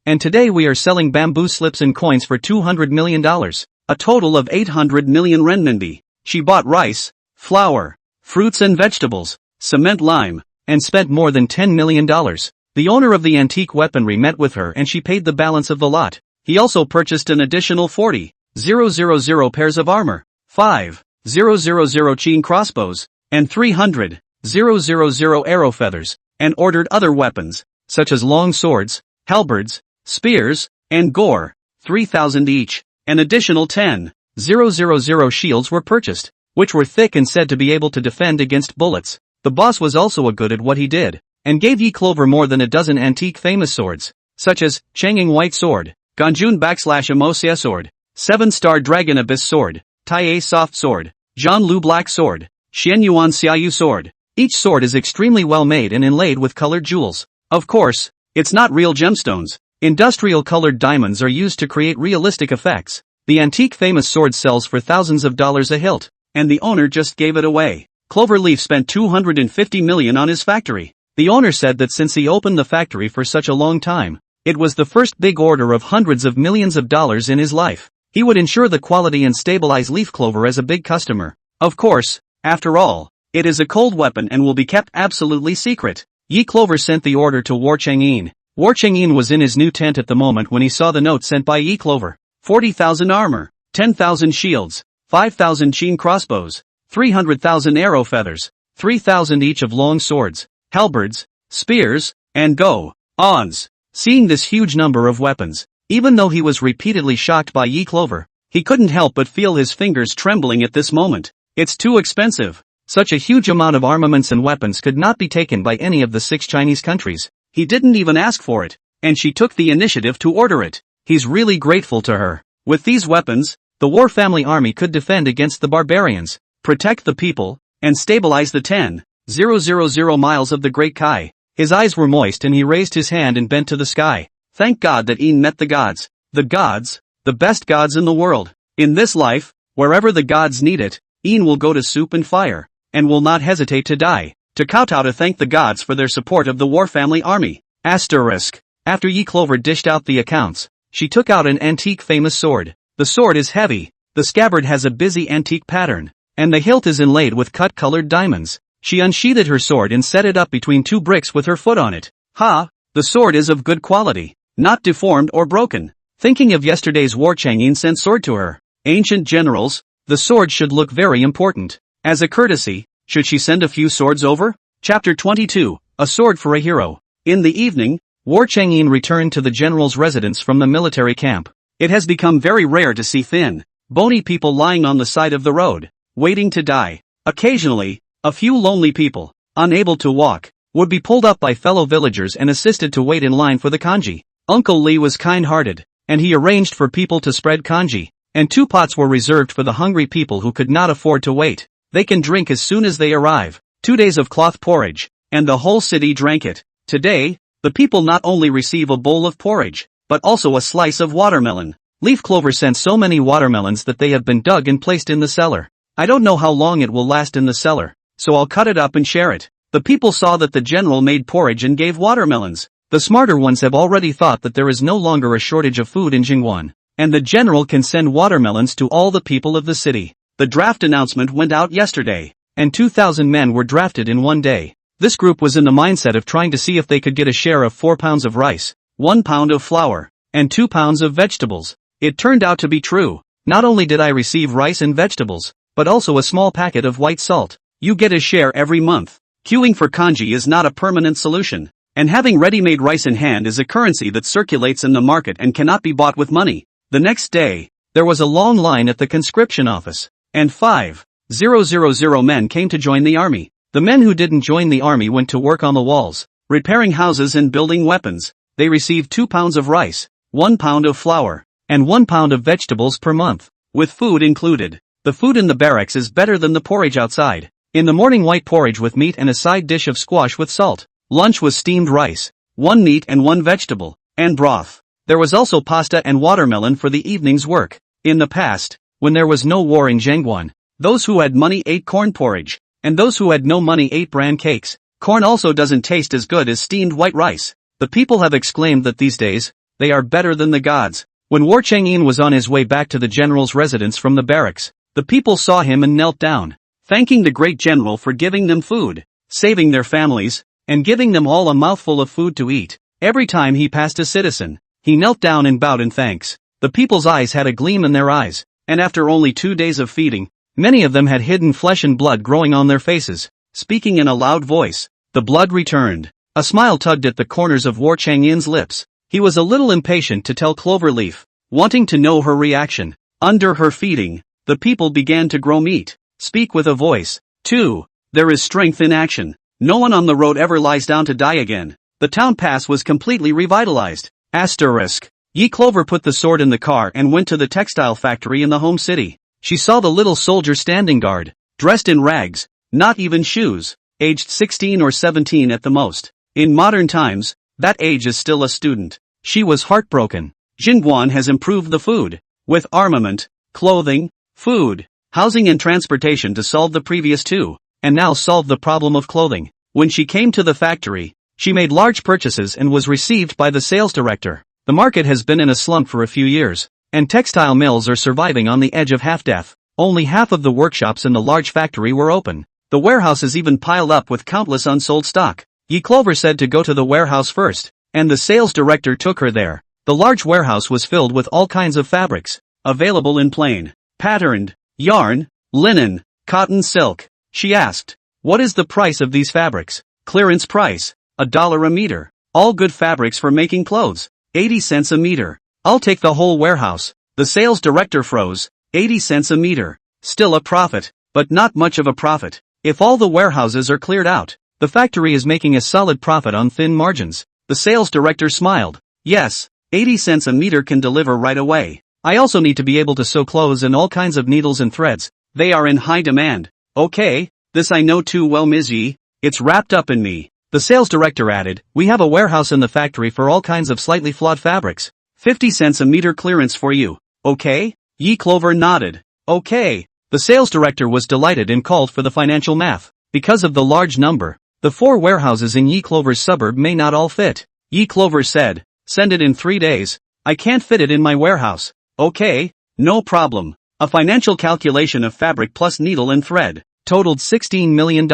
Speaker 1: and today we are selling bamboo slips and coins for $200 million, a total of 800 million renminbi. She bought rice, flour, fruits and vegetables, cement lime, and spent more than $10 million. The owner of the antique weaponry met with her and she paid the balance of the lot. He also purchased an additional 40,000 pairs of armor, 5,000 Qin crossbows, and 300,000 arrow feathers, and ordered other weapons, such as long swords, halberds, spears, and gore, 3,000 each. An additional 10,000 shields were purchased, which were thick and said to be able to defend against bullets. The boss was also a good at what he did, and gave Yi Clover more than a dozen antique famous swords, such as Chang'ing White Sword, Ganjun /Amosia Sword, 7-Star Dragon Abyss Sword, Tai Soft Sword, Zhan Lu Black Sword, Xian Yuan Xiaoyu Sword. Each sword is extremely well made and inlaid with colored jewels. Of course, it's not real gemstones. Industrial colored diamonds are used to create realistic effects. The antique famous sword sells for thousands of dollars a hilt, and the owner just gave it away. Cloverleaf spent $250 million on his factory. The owner said that since he opened the factory for such a long time, it was the first big order of hundreds of millions of dollars in his life. He would ensure the quality and stabilize leaf clover as a big customer. Of course, after all, it is a cold weapon and will be kept absolutely secret. Yi Clover sent the order to War Chang'in. War Chang'in was in his new tent at the moment when he saw the note sent by Yi Clover. 40,000 armor, 10,000 shields, 5,000 Qin crossbows, 300,000 arrow feathers, 3,000 each of long swords, halberds, spears, and go-ons. Seeing this huge number of weapons, even though he was repeatedly shocked by Yi Clover, he couldn't help but feel his fingers trembling at this moment. It's too expensive. Such a huge amount of armaments and weapons could not be taken by any of the 6 Chinese countries. He didn't even ask for it, and she took the initiative to order it. He's really grateful to her. With these weapons, the War Family Army could defend against the barbarians, protect the people, and stabilize the 10,000 miles of the Great Kai. His eyes were moist and he raised his hand and bent to the sky. Thank God that Yin met the gods. The gods, the best gods in the world. In this life, wherever the gods need it, Yin will go to soup and fire, and will not hesitate to die, to kowtow to thank the gods for their support of the War Family Army. Asterisk. After Yi Clover dished out the accounts, she took out an antique famous sword. The sword is heavy, the scabbard has a busy antique pattern, and the hilt is inlaid with cut-colored diamonds. She unsheathed her sword and set it up between 2 bricks with her foot on it. The sword is of good quality, not deformed or broken. Thinking of yesterday's War Chang'in sent sword to her. Ancient generals, the sword should look very important. As a courtesy, should she send a few swords over? Chapter 22, A Sword for a Hero. In the evening, War Chang'in returned to the general's residence from the military camp. It has become very rare to see thin, bony people lying on the side of the road, waiting to die. Occasionally, a few lonely people, unable to walk, would be pulled up by fellow villagers and assisted to wait in line for the kanji. Uncle Lee was kind-hearted, and he arranged for people to spread kanji, and 2 pots were reserved for the hungry people who could not afford to wait. They can drink as soon as they arrive. 2 days of cloth porridge, and the whole city drank it. Today, the people not only receive a bowl of porridge, but also a slice of watermelon. Leaf Clover sent so many watermelons that they have been dug and placed in the cellar. I don't know how long it will last in the cellar, so I'll cut it up and share it. The people saw that the general made porridge and gave watermelons. The smarter ones have already thought that there is no longer a shortage of food in Jingwan, and the general can send watermelons to all the people of the city. The draft announcement went out yesterday, and 2,000 men were drafted in one day. This group was in the mindset of trying to see if they could get a share of 4 pounds of rice, 1 pound of flour, and 2 pounds of vegetables. It turned out to be true. Not only did I receive rice and vegetables, but also a small packet of white salt. You get a share every month. Queuing for kanji is not a permanent solution, and having ready-made rice in hand is a currency that circulates in the market and cannot be bought with money. The next day, there was a long line at the conscription office, and 5,000 men came to join the army. The men who didn't join the army went to work on the walls, repairing houses and building weapons. they received 2 pounds of rice, 1 pound of flour, and 1 pound of vegetables per month, with food included. The food in the barracks is better than the porridge outside. In the morning, white porridge with meat and a side dish of squash with salt. Lunch was steamed rice, 1 meat and 1 vegetable, and broth. There was also pasta and watermelon for the evening's work. In the past, when there was no war in Zhengguan, those who had money ate corn porridge, and those who had no money ate bran cakes. Corn also doesn't taste as good as steamed white rice. The people have exclaimed that these days, they are better than the gods. When War Chang'in was on his way back to the general's residence from the barracks, the people saw him and knelt down, thanking the great general for giving them food, saving their families, and giving them all a mouthful of food to eat. Every time he passed a citizen, he knelt down and bowed in thanks. The people's eyes had a gleam in their eyes, and after only 2 days of feeding, many of them had hidden flesh and blood growing on their faces. Speaking in a loud voice, the blood returned. A smile tugged at the corners of War Chang'in's lips. He was a little impatient to tell Cloverleaf, wanting to know her reaction. Under her feeding, the people began to grow meat. Speak with a voice. 2. There is strength in action. No one on the road ever lies down to die again. The town pass was completely revitalized. Asterisk. Yi Clover put the sword in the car and went to the textile factory in the home city. She saw the little soldier standing guard, dressed in rags, not even shoes, aged 16 or 17 at the most. In modern times, that age is still a student. She was heartbroken. Zhengguan has improved the food, with armament, clothing, food, housing and transportation to solve the previous 2, and now solve the problem of clothing. When she came to the factory, she made large purchases and was received by the sales director. The market has been in a slump for a few years, and textile mills are surviving on the edge of half-death. Only half of the workshops in the large factory were open. The warehouses even piled up with countless unsold stock. Yi Clover said to go to the warehouse first, and the sales director took her there. The large warehouse was filled with all kinds of fabrics, available in plain, patterned, yarn, linen, cotton, silk. She asked, "What is the price of these fabrics?" "Clearance price, $1 a meter. All good fabrics for making clothes, 80 cents a meter." "I'll take the whole warehouse." The sales director froze. 80 cents a meter. Still a profit, but not much of a profit. If all the warehouses are cleared out, the factory is making a solid profit on thin margins. The sales director smiled. "Yes, 80 cents a meter can deliver right away. I also need to be able to sew clothes and all kinds of needles and threads. They are in high demand." "Okay, this I know too well, Ms. Yi. It's wrapped up in me." The sales director added, "We have a warehouse in the factory for all kinds of slightly flawed fabrics. 50 cents a meter clearance for you. Okay?" Yi Clover nodded. "Okay." The sales director was delighted and called for the financial math. Because of the large number, the 4 warehouses in Yi Clover's suburb may not all fit. Yi Clover said, "Send it in 3 days. I can't fit it in my warehouse." "Okay, no problem." A financial calculation of fabric plus needle and thread totaled $16 million.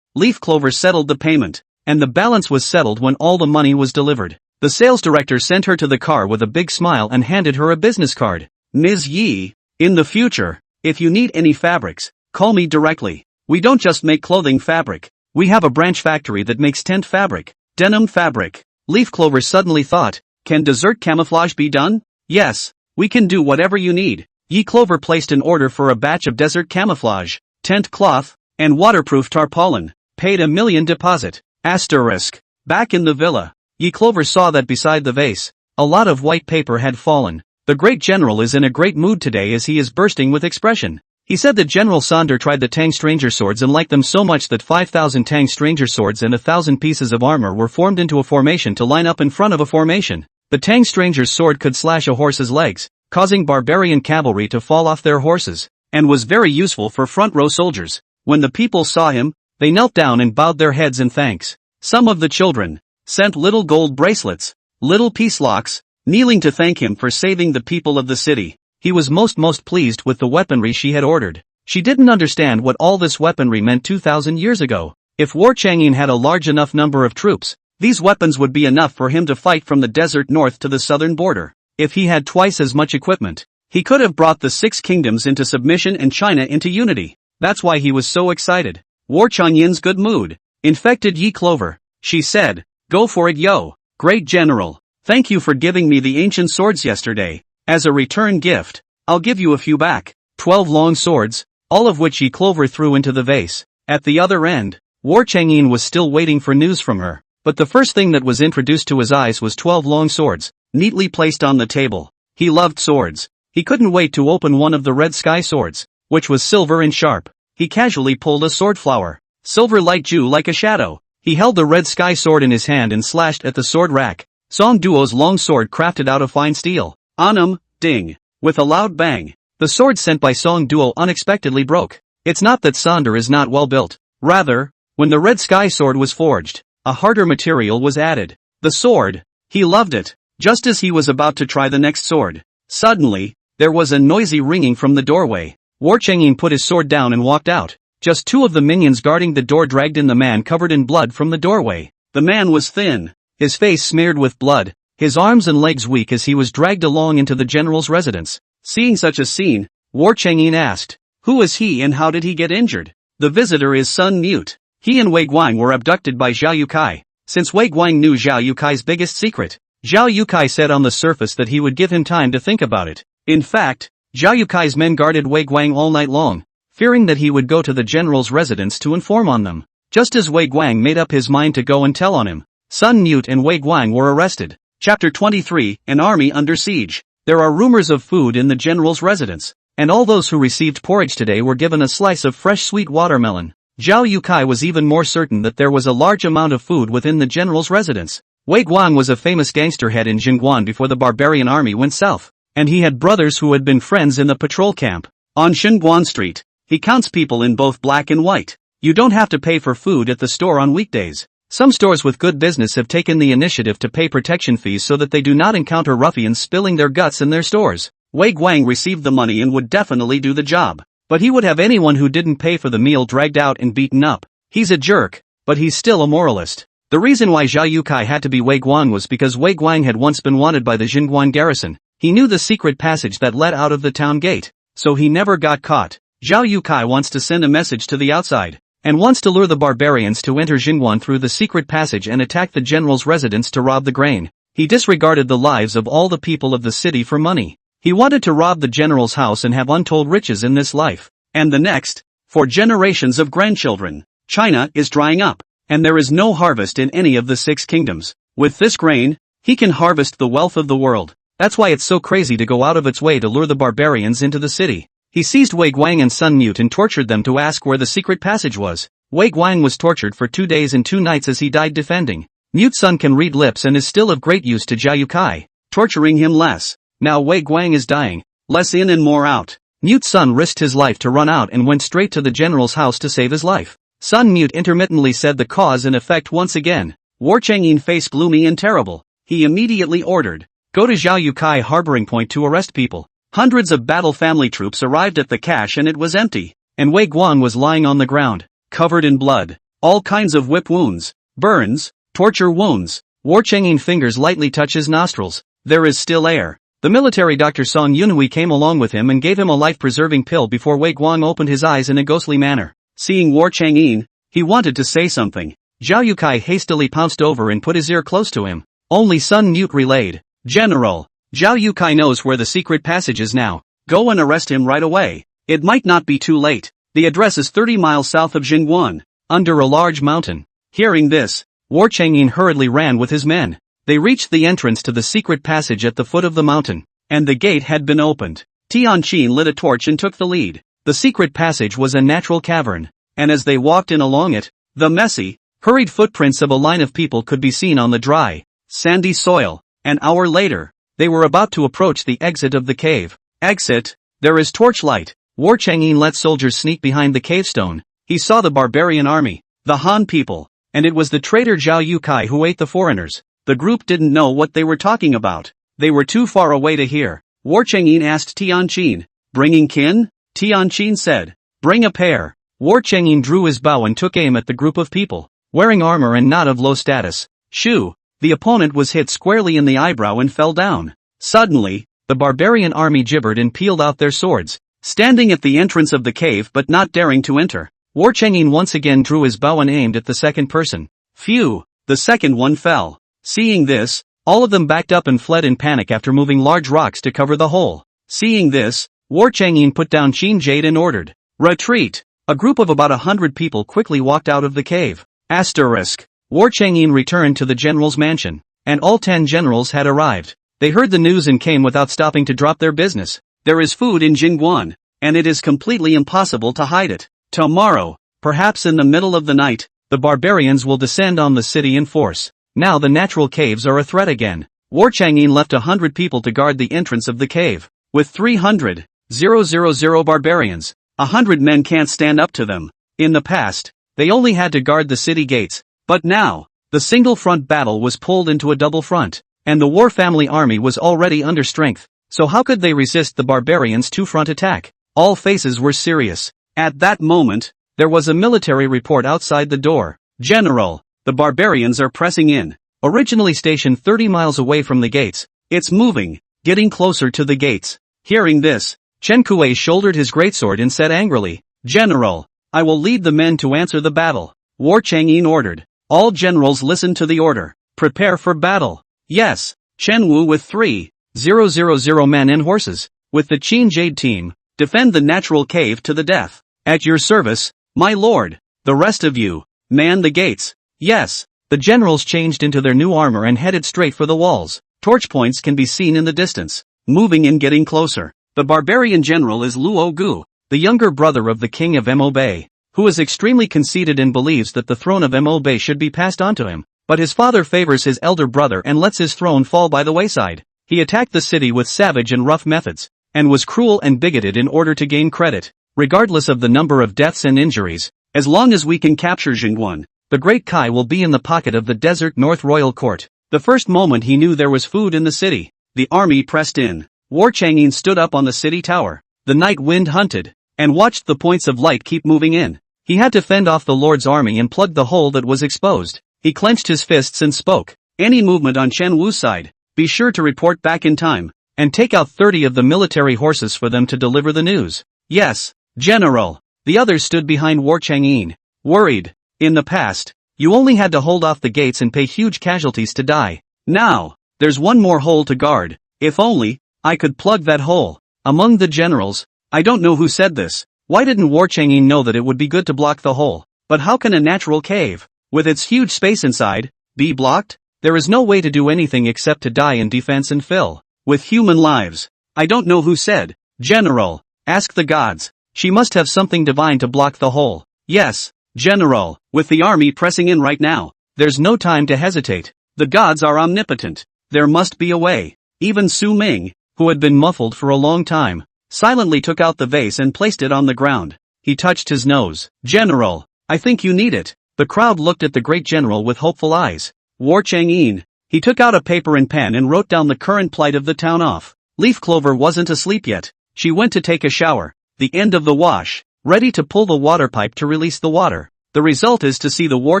Speaker 1: Leaf Clover settled the payment, and the balance was settled when all the money was delivered. The sales director sent her to the car with a big smile and handed her a business card. "Ms. Yi, in the future, if you need any fabrics, call me directly. We don't just make clothing fabric. We have a branch factory that makes tent fabric, denim fabric." Leaf Clover suddenly thought, "Can desert camouflage be done?" "Yes, we can do whatever you need." Yi Clover placed an order for a batch of desert camouflage, tent cloth, and waterproof tarpaulin, paid $1 million deposit. Asterisk. Back in the villa, Yi Clover saw that beside the vase, a lot of white paper had fallen. The great general is in a great mood today as he is bursting with expression. He said that General Sonder tried the Tang Stranger swords and liked them so much that 5,000 Tang Stranger swords and 1,000 pieces of armor were formed into a formation to line up in front of a formation. The Tang Stranger's sword could slash a horse's legs, causing barbarian cavalry to fall off their horses, and was very useful for front-row soldiers. When the people saw him, they knelt down and bowed their heads in thanks. Some of the children sent little gold bracelets, little peace locks, kneeling to thank him for saving the people of the city. He was most pleased with the weaponry she had ordered. She didn't understand what all this weaponry meant 2,000 years ago. If War Chang'in had a large enough number of troops, these weapons would be enough for him to fight from the desert north to the southern border. If he had twice as much equipment, he could have brought the 6 kingdoms into submission and China into unity. That's why he was so excited. War Chang'in's good mood infected Yi Clover. She said, "Go for it, yo, great general. Thank you for giving me the ancient swords yesterday. As a return gift, I'll give you a few back." 12 long swords, all of which Yi Clover threw into the vase. At the other end, War Chang'in was still waiting for news from her. But the first thing that was introduced to his eyes was 12 long swords, neatly placed on the table. He loved swords. He couldn't wait to open one of the red sky swords, which was silver and sharp. He casually pulled a sword flower. Silver light drew like a shadow. He held the red sky sword in his hand and slashed at the sword rack. Song Duo's long sword crafted out of fine steel. Anum, ding. With a loud bang, the sword sent by Song Duo unexpectedly broke. It's not that Sonder is not well built. Rather, when the red sky sword was forged, a harder material was added. The sword. He loved it. Just as he was about to try the next sword, suddenly, there was a noisy ringing from the doorway. War Changyin put his sword down and walked out. Just two of the minions guarding the door dragged in the man covered in blood from the doorway. The man was thin, his face smeared with blood, his arms and legs weak as he was dragged along into the general's residence. Seeing such a scene, War Changyin asked, "Who is he and how did he get injured?" "The visitor is Sun Mute. He and Wei Guang were abducted by Zhao Yukai." Since Wei Guang knew Zhao Yukai's biggest secret, Zhao Yukai said on the surface that he would give him time to think about it. In fact, Zhao Yukai's men guarded Wei Guang all night long, fearing that he would go to the general's residence to inform on them. Just as Wei Guang made up his mind to go and tell on him, Sun Mute and Wei Guang were arrested. Chapter 23, An Army Under Siege. There are rumors of food in the general's residence, and all those who received porridge today were given a slice of fresh sweet watermelon. Zhao Yukai was even more certain that there was a large amount of food within the general's residence. Wei Guang was a famous gangster head in Jingguan before the barbarian army went south, and he had brothers who had been friends in the patrol camp. On Xinguan Street, he counts people in both black and white. You don't have to pay for food at the store on weekdays. Some stores with good business have taken the initiative to pay protection fees so that they do not encounter ruffians spilling their guts in their stores. Wei Guang received the money and would definitely do the job. But he would have anyone who didn't pay for the meal dragged out and beaten up. He's a jerk, but he's still a moralist. The reason why Zhao Yukai had to be Wei Guang was because Wei Guang had once been wanted by the Jingguan garrison. He knew the secret passage that led out of the town gate, so he never got caught. Zhao Yukai wants to send a message to the outside, and wants to lure the barbarians to enter Jingguan through the secret passage and attack the general's residence to rob the grain. He disregarded the lives of all the people of the city for money. He wanted to rob the general's house and have untold riches in this life, and the next, for generations of grandchildren. China is drying up, and there is no harvest in any of the 6 kingdoms. With this grain, he can harvest the wealth of the world. That's why it's so crazy to go out of its way to lure the barbarians into the city. He seized Wei Guang and Sun Mute and tortured them to ask where the secret passage was. Wei Guang was tortured for 2 days and 2 nights as he died defending. Mute Sun can read lips and is still of great use to Zhao Yukai, torturing him less. Now Wei Guang is dying, less in and more out. Mute Sun risked his life to run out and went straight to the general's house to save his life. Sun Mute intermittently said the cause and effect once again. War Changyin face gloomy and terrible. He immediately ordered, "Go to Zhao Yukai harboring point to arrest people." Hundreds of battle family troops arrived at the cache and it was empty, and Wei Guang was lying on the ground, covered in blood. All kinds of whip wounds, burns, torture wounds. War Changyin fingers lightly touch his nostrils. There is still air. The military doctor Song Yunhui came along with him and gave him a life-preserving pill before Wei Guang opened his eyes in a ghostly manner. Seeing War Changyin, he wanted to say something. Zhao Yukai hastily pounced over and put his ear close to him. Only Sun Mute relayed, "General, Zhao Yukai knows where the secret passage is now. Go and arrest him right away. It might not be too late. The address is 30 miles south of Jingguan, under a large mountain." Hearing this, War Changyin hurriedly ran with his men. They reached the entrance to the secret passage at the foot of the mountain, and the gate had been opened. Tianqin lit a torch and took the lead. The secret passage was a natural cavern, and as they walked in along it, the messy, hurried footprints of a line of people could be seen on the dry, sandy soil. An hour later, they were about to approach the exit of the cave. Exit, there is torchlight. War Changyin let soldiers sneak behind the cave stone. He saw the barbarian army, the Han people, and it was the traitor Zhao Yukai who ate the foreigners. The group didn't know what they were talking about. They were too far away to hear. War Changyin asked Tianqin, "Bringing kin?" Tianqin said, "Bring a pair." War Changyin drew his bow and took aim at the group of people, wearing armor and not of low status. Shoo! The opponent was hit squarely in the eyebrow and fell down. Suddenly, the barbarian army gibbered and peeled out their swords, standing at the entrance of the cave but not daring to enter. War Changyin once again drew his bow and aimed at the second person. Phew! The second one fell. Seeing this, all of them backed up and fled in panic after moving large rocks to cover the hole. Seeing this, War Changyin put down Qin Jade and ordered, "Retreat!" A group of about 100 people quickly walked out of the cave. Asterisk. War Chang'in returned to the general's mansion, and all 10 generals had arrived. They heard the news and came without stopping to drop their business. There is food in Jingguan, and it is completely impossible to hide it. Tomorrow, perhaps in the middle of the night, the barbarians will descend on the city in force. Now the natural caves are a threat again. War Chang'in left 100 people to guard the entrance of the cave. With 300,000 barbarians, 100 men can't stand up to them. In the past, they only had to guard the city gates, but now, the single front battle was pulled into a double front, and the war family army was already under strength, so how could they resist the barbarians' two-front attack? All faces were serious. At that moment, there was a military report outside the door. General, the barbarians are pressing in. Originally stationed 30 miles away from the gates, it's moving, getting closer to the gates. Hearing this, Chen Kuei shouldered his greatsword and said angrily, General, I will lead the men to answer the battle. War Chang'in ordered. All generals listened to the order. Prepare for battle. Yes, Chen Wu with 3,000 men and horses, with the Qin Jade team, defend the natural cave to the death. At your service, my lord. The rest of you, man the gates. Yes. The generals changed into their new armor and headed straight for the walls. Torch points can be seen in the distance, moving and getting closer. The barbarian general is Luo Gu, the younger brother of the king of Mo Bei, who is extremely conceited and believes that the throne of Mo Bei should be passed on to him, but his father favors his elder brother and lets his throne fall by the wayside. He attacked the city with savage and rough methods, and was cruel and bigoted in order to gain credit. Regardless of the number of deaths and injuries, as long as we can capture Jingguan, the Great Kai will be in the pocket of the Desert North Royal Court. The first moment he knew there was food in the city, the army pressed in. War Chang'in stood up on the city tower. The night wind hunted, and watched the points of light keep moving in. He had to fend off the Lord's army and plug the hole that was exposed. He clenched his fists and spoke. Any movement on Chen Wu's side, be sure to report back in time, and take out 30 of the military horses for them to deliver the news. Yes, General. The others stood behind War Chang'in, worried. In the past, you only had to hold off the gates and pay huge casualties to die. Now, there's one more hole to guard. If only, I could plug that hole. Among the generals, I don't know who said this. Why didn't War Chang'in know that it would be good to block the hole? But how can a natural cave, with its huge space inside, be blocked? There is no way to do anything except to die in defense and fill with human lives. I don't know who said. General, ask the gods. She must have something divine to block the hole. Yes, General, with the army pressing in right now, there's no time to hesitate. The gods are omnipotent. There must be a way. Even Su Ming, who had been muffled for a long time, silently took out the vase and placed it on the ground. He touched his nose. General, I think you need it. The crowd looked at the great general with hopeful eyes. War Chang'in. He took out a paper and pen and wrote down the current plight of the town off. Leaf Clover wasn't asleep yet. She went to take a shower. The end of the wash, ready to pull the water pipe to release the water. The result is to see the War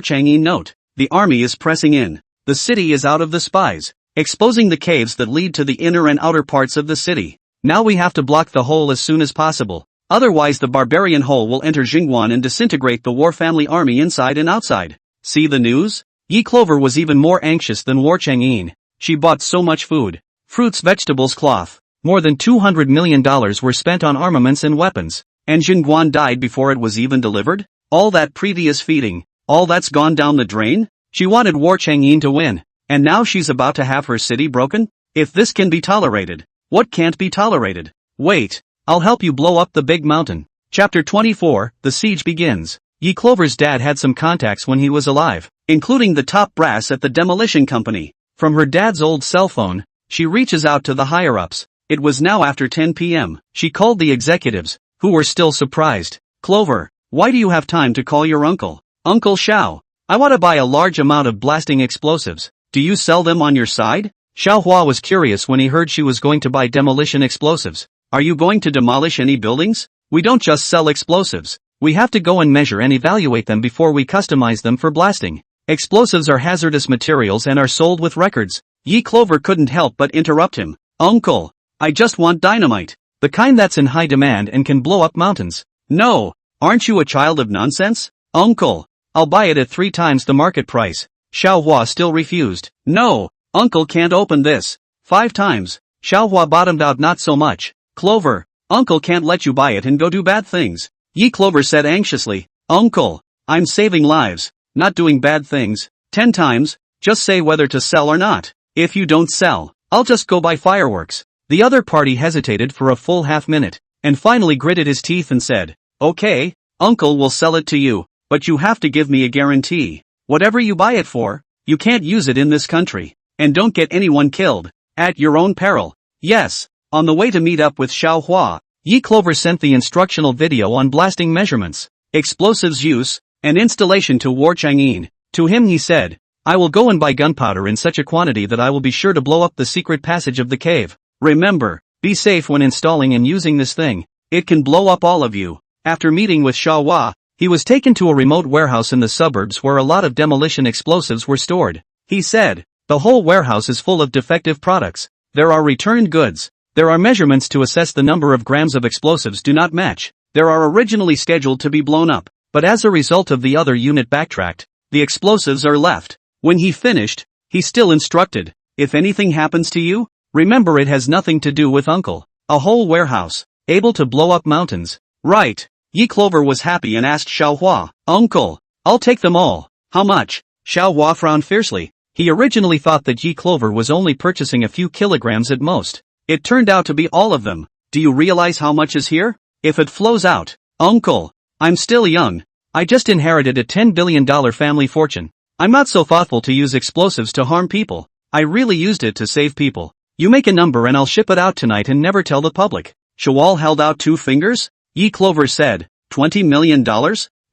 Speaker 1: Chang'in note. The army is pressing in. The city is out of the spies, exposing the caves that lead to the inner and outer parts of the city. Now we have to block the hole as soon as possible. Otherwise the barbarian hole will enter Jingguan and disintegrate the war family army inside and outside. See the news? Yi Clover was even more anxious than War Chang'in. She bought so much food. Fruits, vegetables, cloth. More than $200 million were spent on armaments and weapons. And Jingguan died before it was even delivered? All that previous feeding, all that's gone down the drain? She wanted War Chang'in to win. And now she's about to have her city broken? If this can be tolerated, what can't be tolerated? Wait, I'll help you blow up the big mountain. Chapter 24, The Siege Begins. Yi Clover's dad had some contacts when he was alive, including the top brass at the demolition company. From her dad's old cell phone, she reaches out to the higher-ups. It was now after 10 p.m. She called the executives, who were still surprised. Clover, why do you have time to call your uncle? Uncle Xiao, I want to buy a large amount of blasting explosives. Do you sell them on your side? Xiao Hua was curious when he heard she was going to buy demolition explosives. Are you going to demolish any buildings? We don't just sell explosives. We have to go and measure and evaluate them before we customize them for blasting. Explosives are hazardous materials and are sold with records. Yi Clover couldn't help but interrupt him. Uncle, I just want dynamite. The kind that's in high demand and can blow up mountains. No, aren't you a child of nonsense? Uncle, I'll buy it at 3 times the market price. Xiao Hua still refused. No, Uncle can't open this. 5 times. Xiao Hua bottomed out. Not so much. Clover, Uncle can't let you buy it and go do bad things. Yi Clover said anxiously. Uncle, I'm saving lives, not doing bad things. 10 times, just say whether to sell or not. If you don't sell, I'll just go buy fireworks. The other party hesitated for a full half-minute, and finally gritted his teeth and said, okay, uncle will sell it to you, but you have to give me a guarantee. Whatever you buy it for, you can't use it in this country. And don't get anyone killed, at your own peril. Yes. On the way to meet up with Xiao Hua, Yi Clover sent the instructional video on blasting measurements, explosives use, and installation to War Chang'an. To him he said, I will go and buy gunpowder in such a quantity that I will be sure to blow up the secret passage of the cave. Remember, be safe when installing and using this thing. It can blow up all of you. After meeting with Xiao Hua, he was taken to a remote warehouse in the suburbs where a lot of demolition explosives were stored. He said, the whole warehouse is full of defective products. There are returned goods. There are measurements to assess the number of grams of explosives do not match. There are originally scheduled to be blown up, but as a result of the other unit backtracked, the explosives are left. When he finished, he still instructed, if anything happens to you, remember it has nothing to do with uncle. A whole warehouse, able to blow up mountains. Right. Yi Clover was happy and asked Xiao Hua, uncle, I'll take them all. How much? Xiao Hua frowned fiercely. He originally thought that Yi Clover was only purchasing a few kilograms at most. It turned out to be all of them. Do you realize how much is here? If it flows out, uncle, I'm still young. I just inherited a $10 billion family fortune. I'm not so thoughtful to use explosives to harm people. I really used it to save people. You make a number and I'll ship it out tonight and never tell the public. Shawal held out 2 fingers. Yi Clover said, $20 million?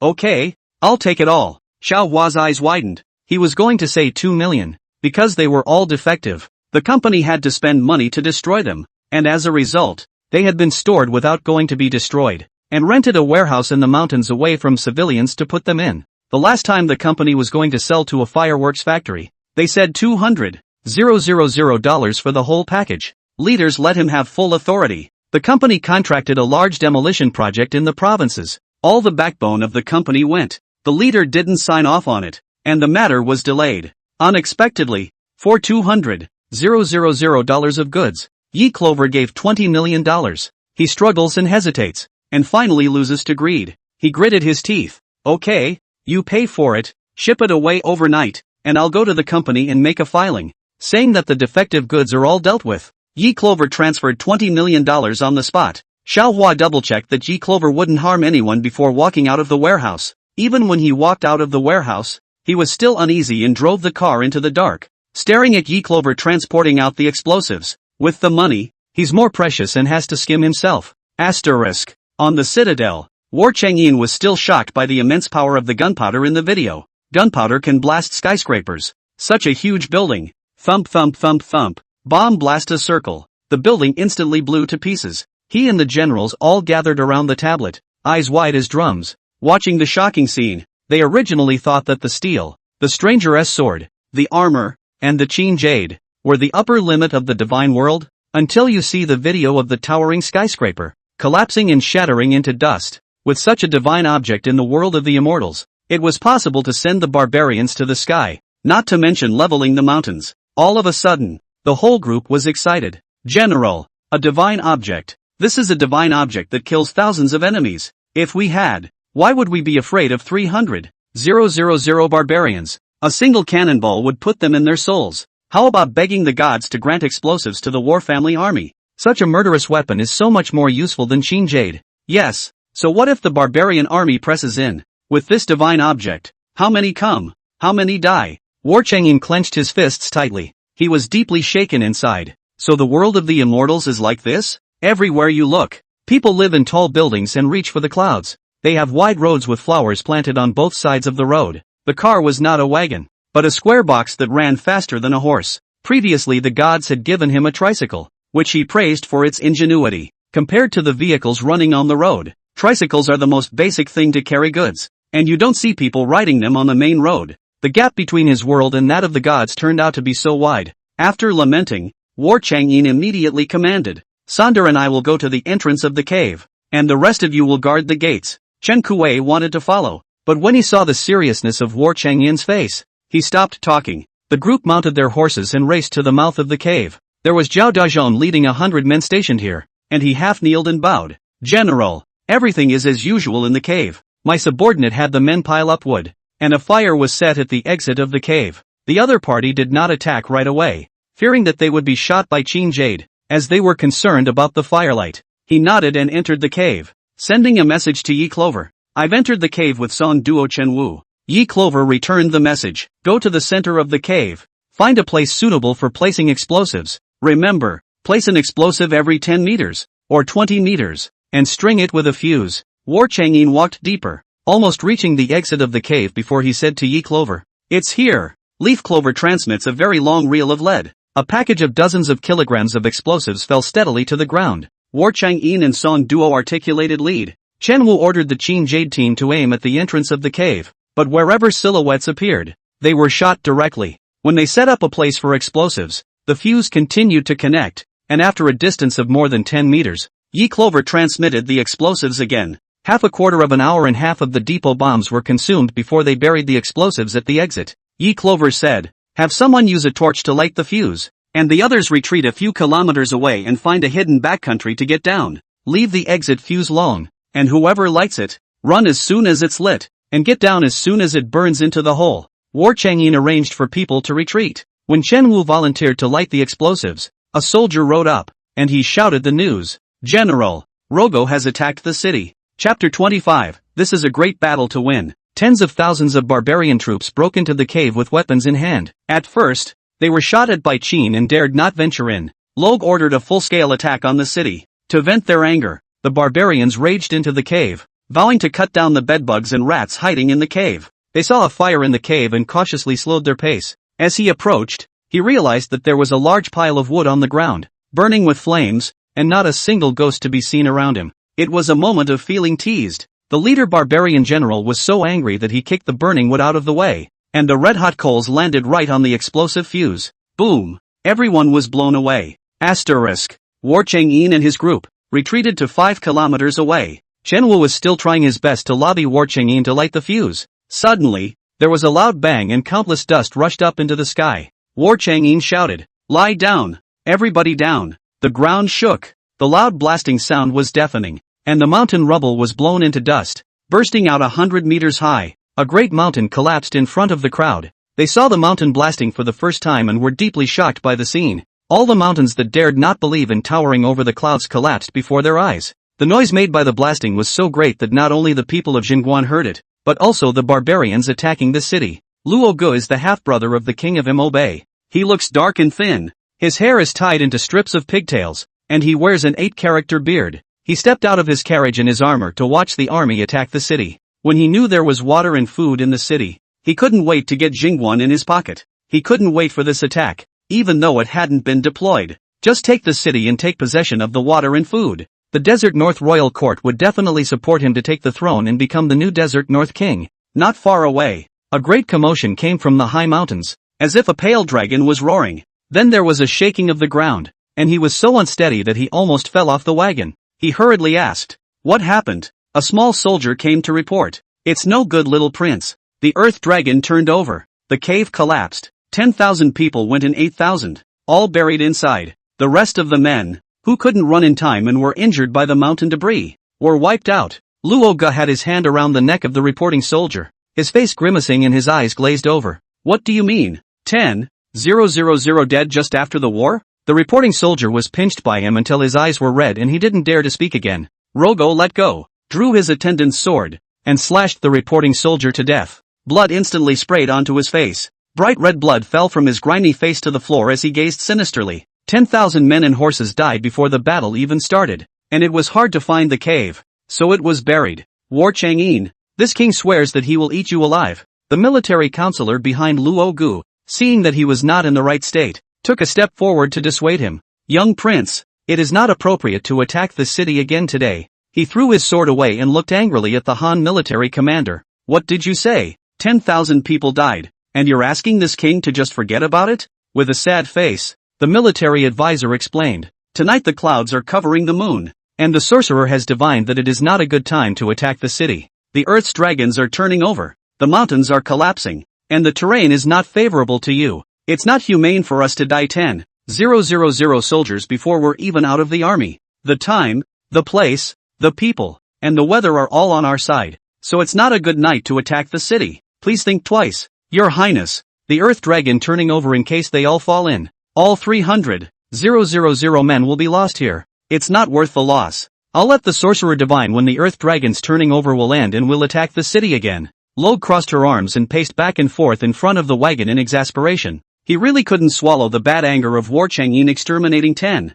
Speaker 1: Okay, I'll take it all. Xiao Hua's eyes widened. He was going to say 2 million. Because they were all defective, the company had to spend money to destroy them, and as a result, they had been stored without going to be destroyed, and rented a warehouse in the mountains away from civilians to put them in. The last time the company was going to sell to a fireworks factory, they said $200,000 for the whole package. Leaders let him have full authority. The company contracted a large demolition project in the provinces. All the backbone of the company went. The leader didn't sign off on it, and the matter was delayed. Unexpectedly, for $200,000 of goods, Yi Clover gave $20 million. He struggles and hesitates, and finally loses to greed. He gritted his teeth. Okay, you pay for it, ship it away overnight, and I'll go to the company and make a filing, saying that the defective goods are all dealt with. Yi Clover transferred $20 million on the spot. Xiao Hua double-checked that Yi Clover wouldn't harm anyone before walking out of the warehouse. Even when he walked out of the warehouse, he was still uneasy and drove the car into the dark, staring at Yi Clover transporting out the explosives. With the money, he's more precious and has to skim himself. Asterisk. On the Citadel, War Chang'an was still shocked by the immense power of the gunpowder in the video. Gunpowder can blast skyscrapers. Such a huge building. Thump thump thump thump. Bomb blast a circle. The building instantly blew to pieces. He and the generals all gathered around the tablet, eyes wide as drums, watching the shocking scene. They originally thought that the steel, the stranger's sword, the armor, and the Qin jade were the upper limit of the divine world, until you see the video of the towering skyscraper, collapsing and shattering into dust. With such a divine object in the world of the immortals, it was possible to send the barbarians to the sky, not to mention leveling the mountains. All of a sudden, the whole group was excited. General, a divine object. This is a divine object that kills thousands of enemies. If we had, why would we be afraid of 300,000 barbarians? A single cannonball would put them in their souls. How about begging the gods to grant explosives to the war family army? Such a murderous weapon is so much more useful than Qin jade. Yes, so what if the barbarian army presses in? With this divine object, how many come? How many die? War Chang'an clenched his fists tightly. He was deeply shaken inside. So the world of the immortals is like this? Everywhere you look, people live in tall buildings and reach for the clouds. They have wide roads with flowers planted on both sides of the road. The car was not a wagon, but a square box that ran faster than a horse. Previously the gods had given him a tricycle, which he praised for its ingenuity. Compared to the vehicles running on the road, tricycles are the most basic thing to carry goods, and you don't see people riding them on the main road. The gap between his world and that of the gods turned out to be so wide. After lamenting, War Chang'an immediately commanded, Sonder and I will go to the entrance of the cave, and the rest of you will guard the gates. Chen Kuei wanted to follow, but when he saw the seriousness of War Chang'an's face, he stopped talking. The group mounted their horses and raced to the mouth of the cave. There was Zhao Dazhong leading 100 men stationed here, and he half kneeled and bowed. General, everything is as usual in the cave. My subordinate had the men pile up wood. and a fire was set at the exit of the cave. The other party did not attack right away, fearing that they would be shot by Qin Jade, as they were concerned about the firelight. He nodded and entered the cave, sending a message to Yi Clover. I've entered the cave with Song Duo Chen Wu. Yi Clover returned the message. Go to the center of the cave. Find a place suitable for placing explosives. Remember, place an explosive every 10 meters, or 20 meters, and string it with a fuse. War Chang'in walked deeper, almost reaching the exit of the cave before he said to Yi Clover, it's here. Leaf Clover transmits a very long reel of lead. A package of dozens of kilograms of explosives fell steadily to the ground. War Chang'in and Song Duo articulated lead. Chen Wu ordered the Qin Jade team to aim at the entrance of the cave, but wherever silhouettes appeared, they were shot directly. When they set up a place for explosives, the fuse continued to connect, and after a distance of more than 10 meters, Yi Clover transmitted the explosives again. Half a quarter of an hour and half of the depot bombs were consumed before they buried the explosives at the exit. Yi Clover said, have someone use a torch to light the fuse, and the others retreat a few kilometers away and find a hidden backcountry to get down. Leave the exit fuse long, and whoever lights it, run as soon as it's lit, and get down as soon as it burns into the hole. War Chang'in arranged for people to retreat. When Chen Wu volunteered to light the explosives, a soldier rode up, and he shouted the news. General, Rogo has attacked the city. Chapter 25, this is a great battle to win. Tens of thousands of barbarian troops broke into the cave with weapons in hand. At first, they were shot at by Qin and dared not venture in. Log ordered a full-scale attack on the city. To vent their anger, the barbarians raged into the cave, vowing to cut down the bedbugs and rats hiding in the cave. They saw a fire in the cave and cautiously slowed their pace. As he approached, he realized that there was a large pile of wood on the ground, burning with flames, and not a single ghost to be seen around him. It was a moment of feeling teased. The leader barbarian general was so angry that he kicked the burning wood out of the way, and the red-hot coals landed right on the explosive fuse. Boom! Everyone was blown away. Asterisk. War Chang'in and his group retreated to 5 kilometers away. Chen Wu was still trying his best to lobby War Chang'in to light the fuse. Suddenly, there was a loud bang and countless dust rushed up into the sky. War Chang'in shouted, lie down! Everybody down! The ground shook. The loud blasting sound was deafening, and the mountain rubble was blown into dust, bursting out 100 meters high. A great mountain collapsed in front of the crowd. They saw the mountain blasting for the first time and were deeply shocked by the scene. All the mountains that dared not believe in towering over the clouds collapsed before their eyes. The noise made by the blasting was so great that not only the people of Jingguan heard it, but also the barbarians attacking the city. Luo Gu is the half-brother of the king of Mo Bay. He looks dark and thin. His hair is tied into strips of pigtails, and he wears an 8-character beard. He stepped out of his carriage in his armor to watch the army attack the city. When he knew there was water and food in the city, he couldn't wait to get Jingguan in his pocket. He couldn't wait for this attack, even though it hadn't been deployed. Just take the city and take possession of the water and food. The Desert North Royal Court would definitely support him to take the throne and become the new Desert North King. Not far away, a great commotion came from the high mountains, as if a pale dragon was roaring. Then there was a shaking of the ground, and he was so unsteady that he almost fell off the wagon. He hurriedly asked, what happened? A small soldier came to report. It's no good, little prince. The earth dragon turned over. The cave collapsed. 10,000 people went in 8,000, all buried inside. The rest of the men, who couldn't run in time and were injured by the mountain debris, were wiped out. Luo Gu had his hand around the neck of the reporting soldier, his face grimacing and his eyes glazed over. What do you mean? 10,000 dead just after the war? The reporting soldier was pinched by him until his eyes were red and he didn't dare to speak again. Rogo let go, drew his attendant's sword, and slashed the reporting soldier to death. Blood instantly sprayed onto his face. Bright red blood fell from his grimy face to the floor as he gazed sinisterly. 10,000 men and horses died before the battle even started, and it was hard to find the cave, so it was buried. War Chang'in, this king swears that he will eat you alive. The military counselor behind Luo Gu, seeing that he was not in the right state, took a step forward to dissuade him. Young prince, it is not appropriate to attack the city again today. He threw his sword away and looked angrily at the Han military commander. What did you say? 10,000 people died, and you're asking this king to just forget about it? With a sad face, the military advisor explained. Tonight the clouds are covering the moon, and the sorcerer has divined that it is not a good time to attack the city. The earth's dragons are turning over, the mountains are collapsing, and the terrain is not favorable to you. It's not humane for us to die 10,000 soldiers before we're even out of the army. The time, the place, the people, and the weather are all on our side, so it's not a good night to attack the city. Please think twice. Your Highness. The Earth Dragon turning over in case they all fall in. All 300,000 men will be lost here. It's not worth the loss. I'll let the Sorcerer divine when the Earth Dragon's turning over will end and we'll attack the city again. Log crossed her arms and paced back and forth in front of the wagon in exasperation. He really couldn't swallow the bad anger of War Chang'in exterminating 10,000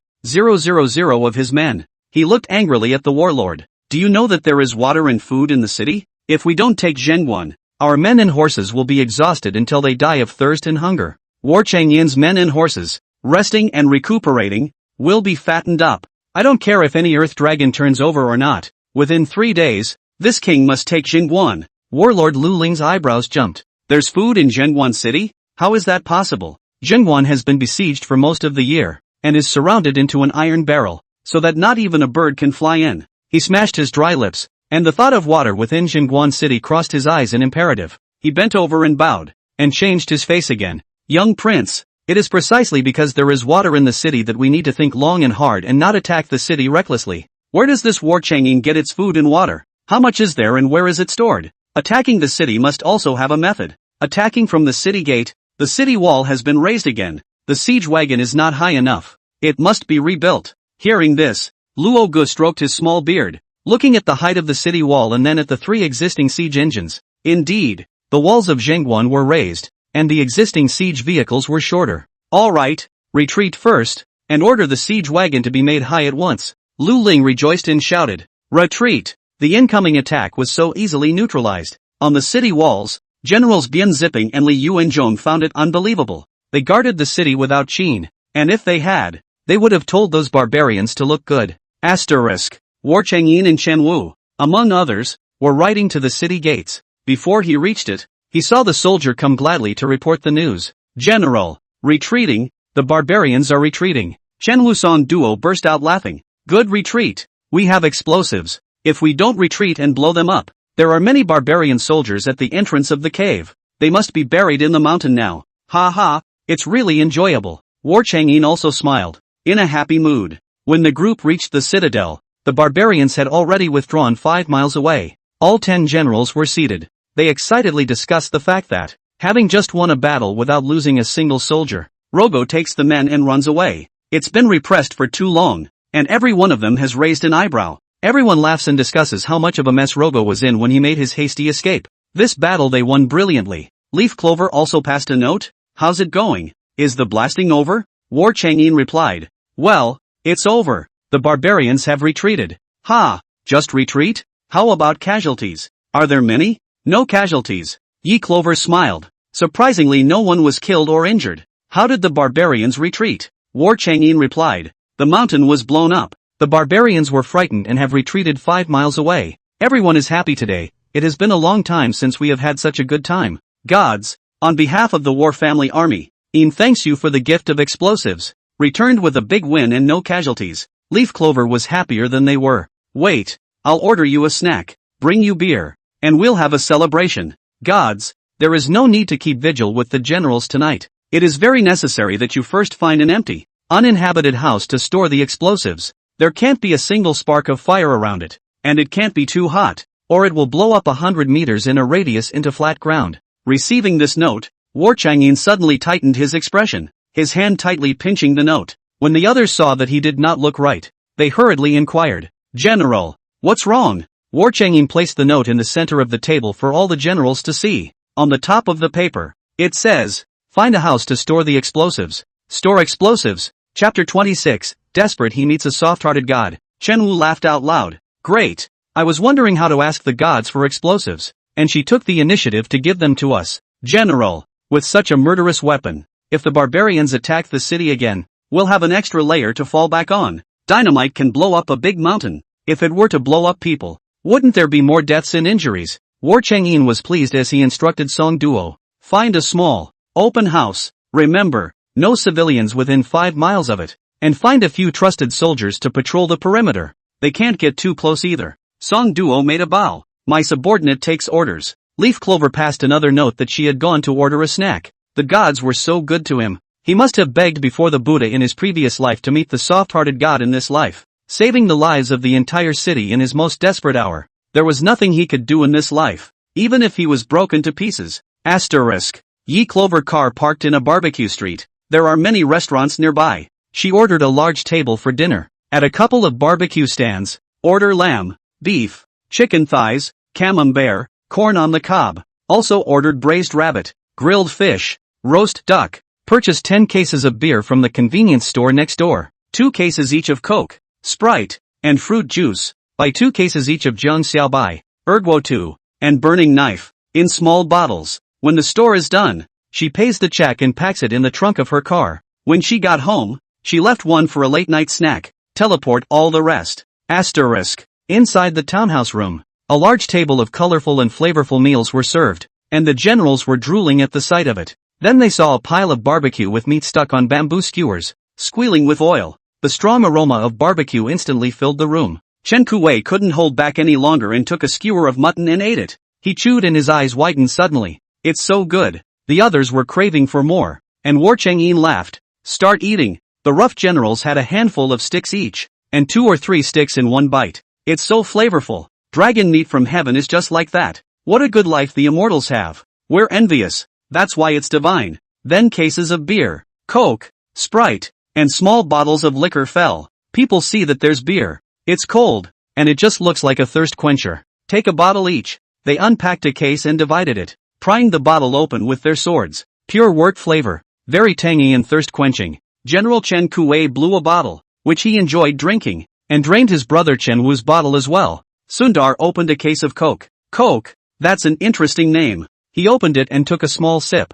Speaker 1: of his men. He looked angrily at the warlord. Do you know that there is water and food in the city? If we don't take Zhenguan, our men and horses will be exhausted until they die of thirst and hunger. War Changyin's men and horses, resting and recuperating, will be fattened up. I don't care if any Earth Dragon turns over or not. Within 3 days, this king must take Zhenguan. Warlord Lu Ling's eyebrows jumped. There's food in Zhenguan City? How is that possible? Zhenguan has been besieged for most of the year, and is surrounded into an iron barrel, so that not even a bird can fly in. He smashed his dry lips, and the thought of water within Zhenguan City crossed his eyes in imperative. He bent over and bowed, and changed his face again. Young prince, it is precisely because there is water in the city that we need to think long and hard and not attack the city recklessly. Where does this War Chang'in get its food and water? How much is there and where is it stored? Attacking the city must also have a method. Attacking from the city gate, the city wall has been raised again. The siege wagon is not high enough. It must be rebuilt. Hearing this, Luo Gu stroked his small beard, looking at the height of the city wall and then at the 3 existing siege engines. Indeed, the walls of Zhenguan were raised, and the existing siege vehicles were shorter. All right, retreat first, and order the siege wagon to be made high at once. Lu Ling rejoiced and shouted, retreat! The incoming attack was so easily neutralized. On the city walls, Generals Bian Zipping and Li Yuanzhong found it unbelievable. They guarded the city without Qin, and if they had, they would have told those barbarians to look good. Asterisk. War Chang'in and Chen Wu, among others, were riding to the city gates. Before he reached it, he saw the soldier come gladly to report the news. General, retreating, the barbarians are retreating. Chen Wu Song Duo burst out laughing. Good retreat. We have explosives. If we don't retreat and blow them up, there are many barbarian soldiers at the entrance of the cave. They must be buried in the mountain now. Ha ha, it's really enjoyable. War Chang'in also smiled, in a happy mood. When the group reached the citadel, the barbarians had already withdrawn 5 miles away. All 10 generals were seated. They excitedly discussed the fact that, having just won a battle without losing a single soldier, Rogo takes the men and runs away. It's been repressed for too long, and every one of them has raised an eyebrow. Everyone laughs and discusses how much of a mess Rogo was in when he made his hasty escape. This battle they won brilliantly. Leaf Clover also passed a note. How's it going? Is the blasting over? War Chang'in replied. Well, it's over. The barbarians have retreated. Ha! Just retreat? How about casualties? Are there many? No casualties. Yi Clover smiled. Surprisingly no one was killed or injured. How did the barbarians retreat? War Chang'in replied. The mountain was blown up. The barbarians were frightened and have retreated 5 miles away. Everyone is happy today. It has been a long time since we have had such a good time. Gods, on behalf of the War Family Army, Ian thanks you for the gift of explosives. Returned with a big win and no casualties. Leaf Clover was happier than they were. Wait, I'll order you a snack, bring you beer, and we'll have a celebration. Gods, there is no need to keep vigil with the generals tonight. It is very necessary that you first find an empty, uninhabited house to store the explosives. There can't be a single spark of fire around it, and it can't be too hot, or it will blow up 100 meters in a radius into flat ground. Receiving this note, War Chang'in suddenly tightened his expression, his hand tightly pinching the note. When the others saw that he did not look right, they hurriedly inquired, General, what's wrong? War Chang'in placed the note in the center of the table for all the generals to see. On the top of the paper, it says, find a house to store the explosives. Store explosives. Chapter 26, Desperate he meets a soft-hearted god. Chen Wu laughed out loud. Great! I was wondering how to ask the gods for explosives, and she took the initiative to give them to us. General, with such a murderous weapon, if the barbarians attack the city again, we'll have an extra layer to fall back on. Dynamite can blow up a big mountain. If it were to blow up people, wouldn't there be more deaths and injuries? War Chang'in was pleased as he instructed Song Duo. Find a small, open house. Remember, no civilians within 5 miles of it. And find a few trusted soldiers to patrol the perimeter. They can't get too close either. Song Duo made a bow. My subordinate takes orders. Leaf Clover passed another note that she had gone to order a snack. The gods were so good to him. He must have begged before the Buddha in his previous life to meet the soft-hearted god in this life, saving the lives of the entire city in his most desperate hour. There was nothing he could do in this life. even if he was broken to pieces. Asterisk. Yi Clover car parked in a barbecue street. There are many restaurants nearby. She ordered a large table for dinner. At a couple of barbecue stands, order lamb, beef, chicken thighs, camembert, corn on the cob. Also ordered braised rabbit, grilled fish, roast duck. Purchased 10 cases of beer from the convenience store next door. 2 cases each of Coke, Sprite, and fruit juice. Buy 2 cases each of Jiang Xiaobai, Erguo and burning knife, in small bottles. When the store is done, she pays the check and packs it in the trunk of her car. When she got home, she left one for a late-night snack. Teleport all the rest. Asterisk. Inside the townhouse room, a large table of colorful and flavorful meals were served, and the generals were drooling at the sight of it. Then they saw a pile of barbecue with meat stuck on bamboo skewers, squealing with oil. The strong aroma of barbecue instantly filled the room. Chen Kuwei couldn't hold back any longer and took a skewer of mutton and ate it. He chewed and his eyes widened suddenly. It's so good. The others were craving for more, and War Changyin laughed. Start eating. The rough generals had a handful of sticks each, and 2 or 3 sticks in one bite. It's so flavorful. Dragon meat from heaven is just like that. What a good life the immortals have. We're envious. That's why it's divine. Then cases of beer, Coke, Sprite, and small bottles of liquor fell. People see that there's beer. It's cold, and it just looks like a thirst quencher. Take a bottle each. They unpacked a case and divided it, prying the bottle open with their swords. Pure wort flavor, very tangy and thirst quenching. General Chen Kuwei blew a bottle, which he enjoyed drinking, and drained his brother Chen Wu's bottle as well. Sundar opened a case of Coke. Coke, that's an interesting name. He opened it and took a small sip.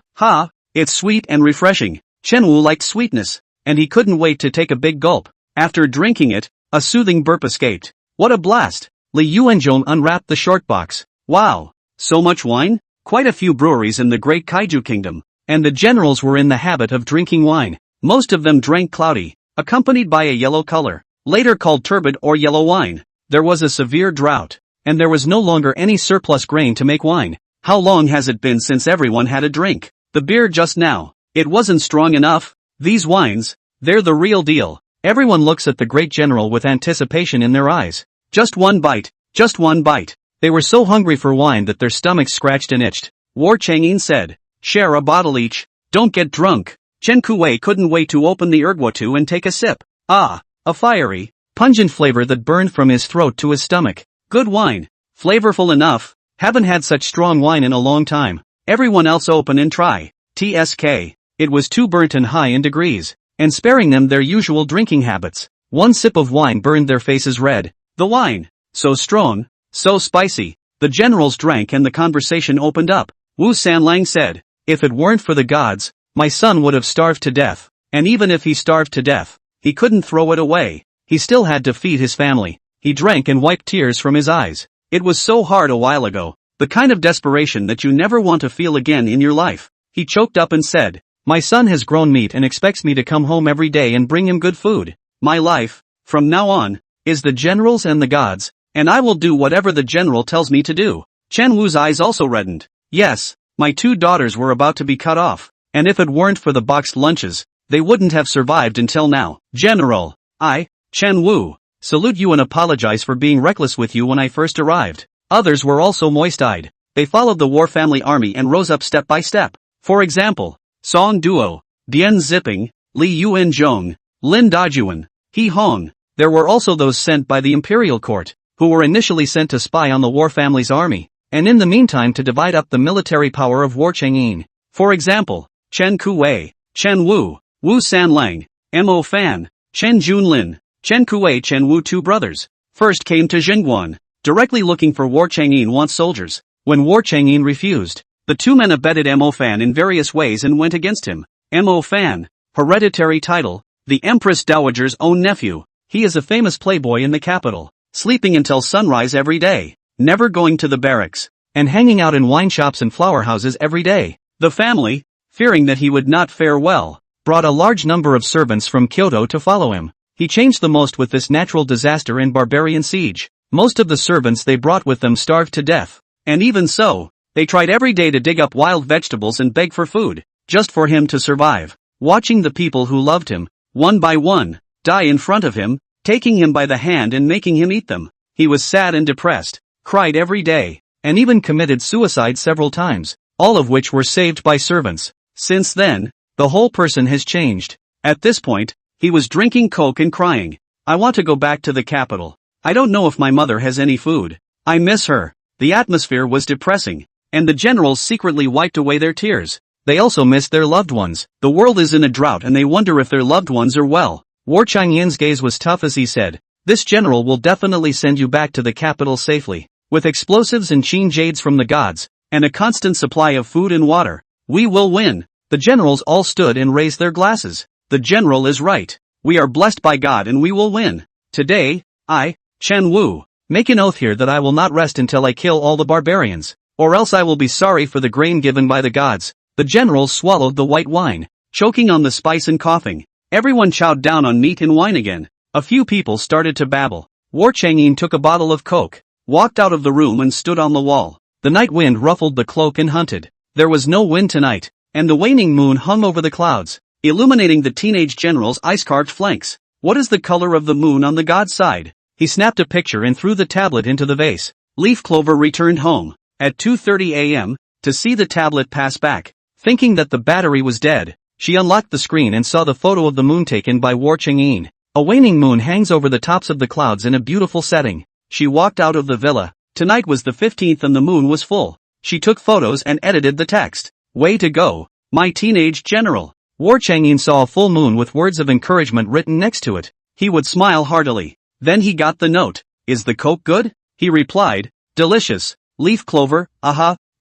Speaker 1: It's sweet and refreshing. Chen Wu liked sweetness, and he couldn't wait to take a big gulp. After drinking it, a soothing burp escaped. What a blast! Li Yuanzhong unwrapped the short box. Wow! So much wine? Quite a few breweries in the Great Kaiju Kingdom, and the generals were in the habit of drinking wine. Most of them drank cloudy, accompanied by a yellow color, later called turbid or yellow wine. There was a severe drought, and there was no longer any surplus grain to make wine. How long has it been since everyone had a drink? The beer just now. It wasn't strong enough. These wines, they're the real deal. Everyone looks at the great general with anticipation in their eyes. Just one bite. Just one bite. They were so hungry for wine that their stomachs scratched and itched. War Changyin said, share a bottle each. Don't get drunk. Chen Kuwei couldn't wait to open the Erguo and take a sip. A fiery, pungent flavor that burned from his throat to his stomach. Good wine. Flavorful enough. Haven't had such strong wine in a long time. Everyone else open and try. TSK. It was too burnt and high in degrees, and sparing them their usual drinking habits. One sip of wine burned their faces red. The wine, so strong, so spicy. The generals drank and the conversation opened up. Wu Sanlang said, if it weren't for the gods, my son would have starved to death. And even if he starved to death, he couldn't throw it away. He still had to feed his family. He drank and wiped tears from his eyes. It was so hard a while ago, the kind of desperation that you never want to feel again in your life. He choked up and said, my son has grown meat and expects me to come home every day and bring him good food. My life, from now on, is the generals and the gods, and I will do whatever the general tells me to do. Chen Wu's eyes also reddened. Yes, my 2 daughters were about to be cut off, and if it weren't for the boxed lunches, they wouldn't have survived until now. General, I, Chen Wu, salute you and apologize for being reckless with you when I first arrived. Others were also moist-eyed. They followed the war family army and rose up step by step. For example, Song Duo, Dian Zipping, Li Yuanzhong, Lin Dajuan, He Hong. There were also those sent by the imperial court, who were initially sent to spy on the war family's army, and in the meantime to divide up the military power of War Changyin. For example, Chen Kuwei, Chen Wu, Wu Sanlang, Mo Fan, Chen Junlin, Chen Kuwei Chen Wu 2 brothers, first came to Jingguan, directly looking for War Changyin wants soldiers. When War Changyin refused, the 2 men abetted Mo Fan in various ways and went against him. Mo Fan, hereditary title, the Empress Dowager's own nephew. He is a famous playboy in the capital, sleeping until sunrise every day, never going to the barracks, and hanging out in wine shops and flower houses every day. The family, fearing that he would not fare well, brought a large number of servants from Kyoto to follow him. He changed the most with this natural disaster and barbarian siege. Most of the servants they brought with them starved to death. And even so, they tried every day to dig up wild vegetables and beg for food, just for him to survive. Watching the people who loved him, one by one, die in front of him, taking him by the hand and making him eat them. He was sad and depressed, cried every day, and even committed suicide several times, all of which were saved by servants. Since then, the whole person has changed. At this point, he was drinking coke and crying. I want to go back to the capital. I don't know if my mother has any food. I miss her. The atmosphere was depressing, and the generals secretly wiped away their tears. They also missed their loved ones. The world is in a drought and they wonder if their loved ones are well. War Changyin's gaze was tough as he said, "This general will definitely send you back to the capital safely. With explosives and Qin jades from the gods, and a constant supply of food and water, we will win." The generals all stood and raised their glasses. The general is right. We are blessed by God and we will win. Today, I, Chen Wu, make an oath here that I will not rest until I kill all the barbarians, or else I will be sorry for the grain given by the gods. The generals swallowed the white wine, choking on the spice and coughing. Everyone chowed down on meat and wine again. A few people started to babble. War Changyin took a bottle of coke, walked out of the room and stood on the wall. The night wind ruffled the cloak and hunted. There was no wind tonight, and the waning moon hung over the clouds, illuminating the teenage general's ice-carved flanks. What is the color of the moon on the god's side? He snapped a picture and threw the tablet into the vase. Leaf Clover returned home at 2:30 a.m. to see the tablet pass back. Thinking that the battery was dead, she unlocked the screen and saw the photo of the moon taken by War Changyin. A waning moon hangs over the tops of the clouds in a beautiful setting. She walked out of the villa. Tonight was the 15th and the moon was full. She took photos and edited the text. Way to go, my teenage general. War Changyin saw a full moon with words of encouragement written next to it. He would smile heartily. Then he got the note. Is the coke good? He replied, delicious. Leaf Clover,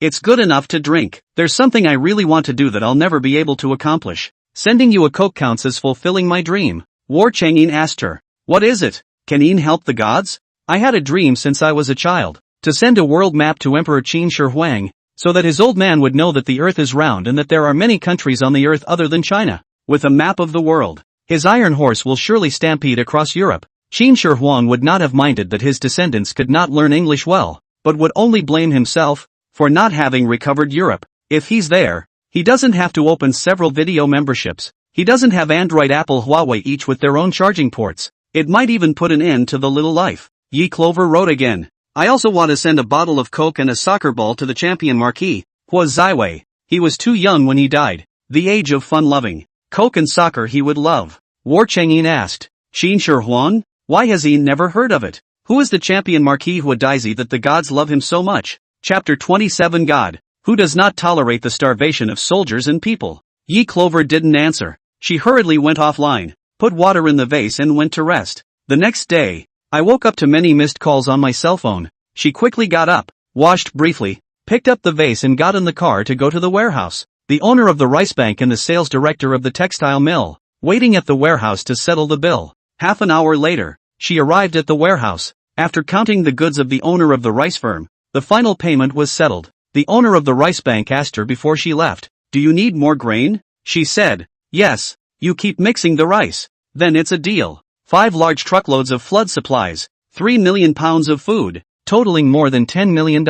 Speaker 1: it's good enough to drink. There's something I really want to do that I'll never be able to accomplish. Sending you a coke counts as fulfilling my dream. War Changyin asked her. What is it? Can Yin help the gods? I had a dream since I was a child, to send a world map to Emperor Qin Shi Huang, so that his old man would know that the earth is round and that there are many countries on the earth other than China. With a map of the world, his iron horse will surely stampede across Europe. Qin Shi Huang would not have minded that his descendants could not learn English well, but would only blame himself for not having recovered Europe. If he's there, he doesn't have to open several video memberships. He doesn't have Android, Apple, Huawei each with their own charging ports. It might even put an end to the little life. Yi Clover wrote again. I also want to send a bottle of Coke and a soccer ball to the champion Marquis, Hua Zaiwei. He was too young when he died. The age of fun-loving. Coke and soccer he would love. War Changyin asked. Qin Shi Huang? Why has he never heard of it? Who is the champion Marquis Hua Daisy that the gods love him so much? Chapter 27 God, who does not tolerate the starvation of soldiers and people. Yi Clover didn't answer. She hurriedly went offline, put water in the vase and went to rest. The next day, I woke up to many missed calls on my cell phone. She quickly got up, washed briefly, picked up the vase and got in the car to go to the warehouse. The owner of the rice bank and the sales director of the textile mill, waiting at the warehouse to settle the bill. Half an hour later, she arrived at the warehouse. After counting the goods of the owner of the rice firm, the final payment was settled. The owner of the rice bank asked her before she left, do you need more grain? She said, yes, you keep mixing the rice. Then it's a deal. 5 large truckloads of flood supplies, 3 million pounds of food, totaling more than $10 million.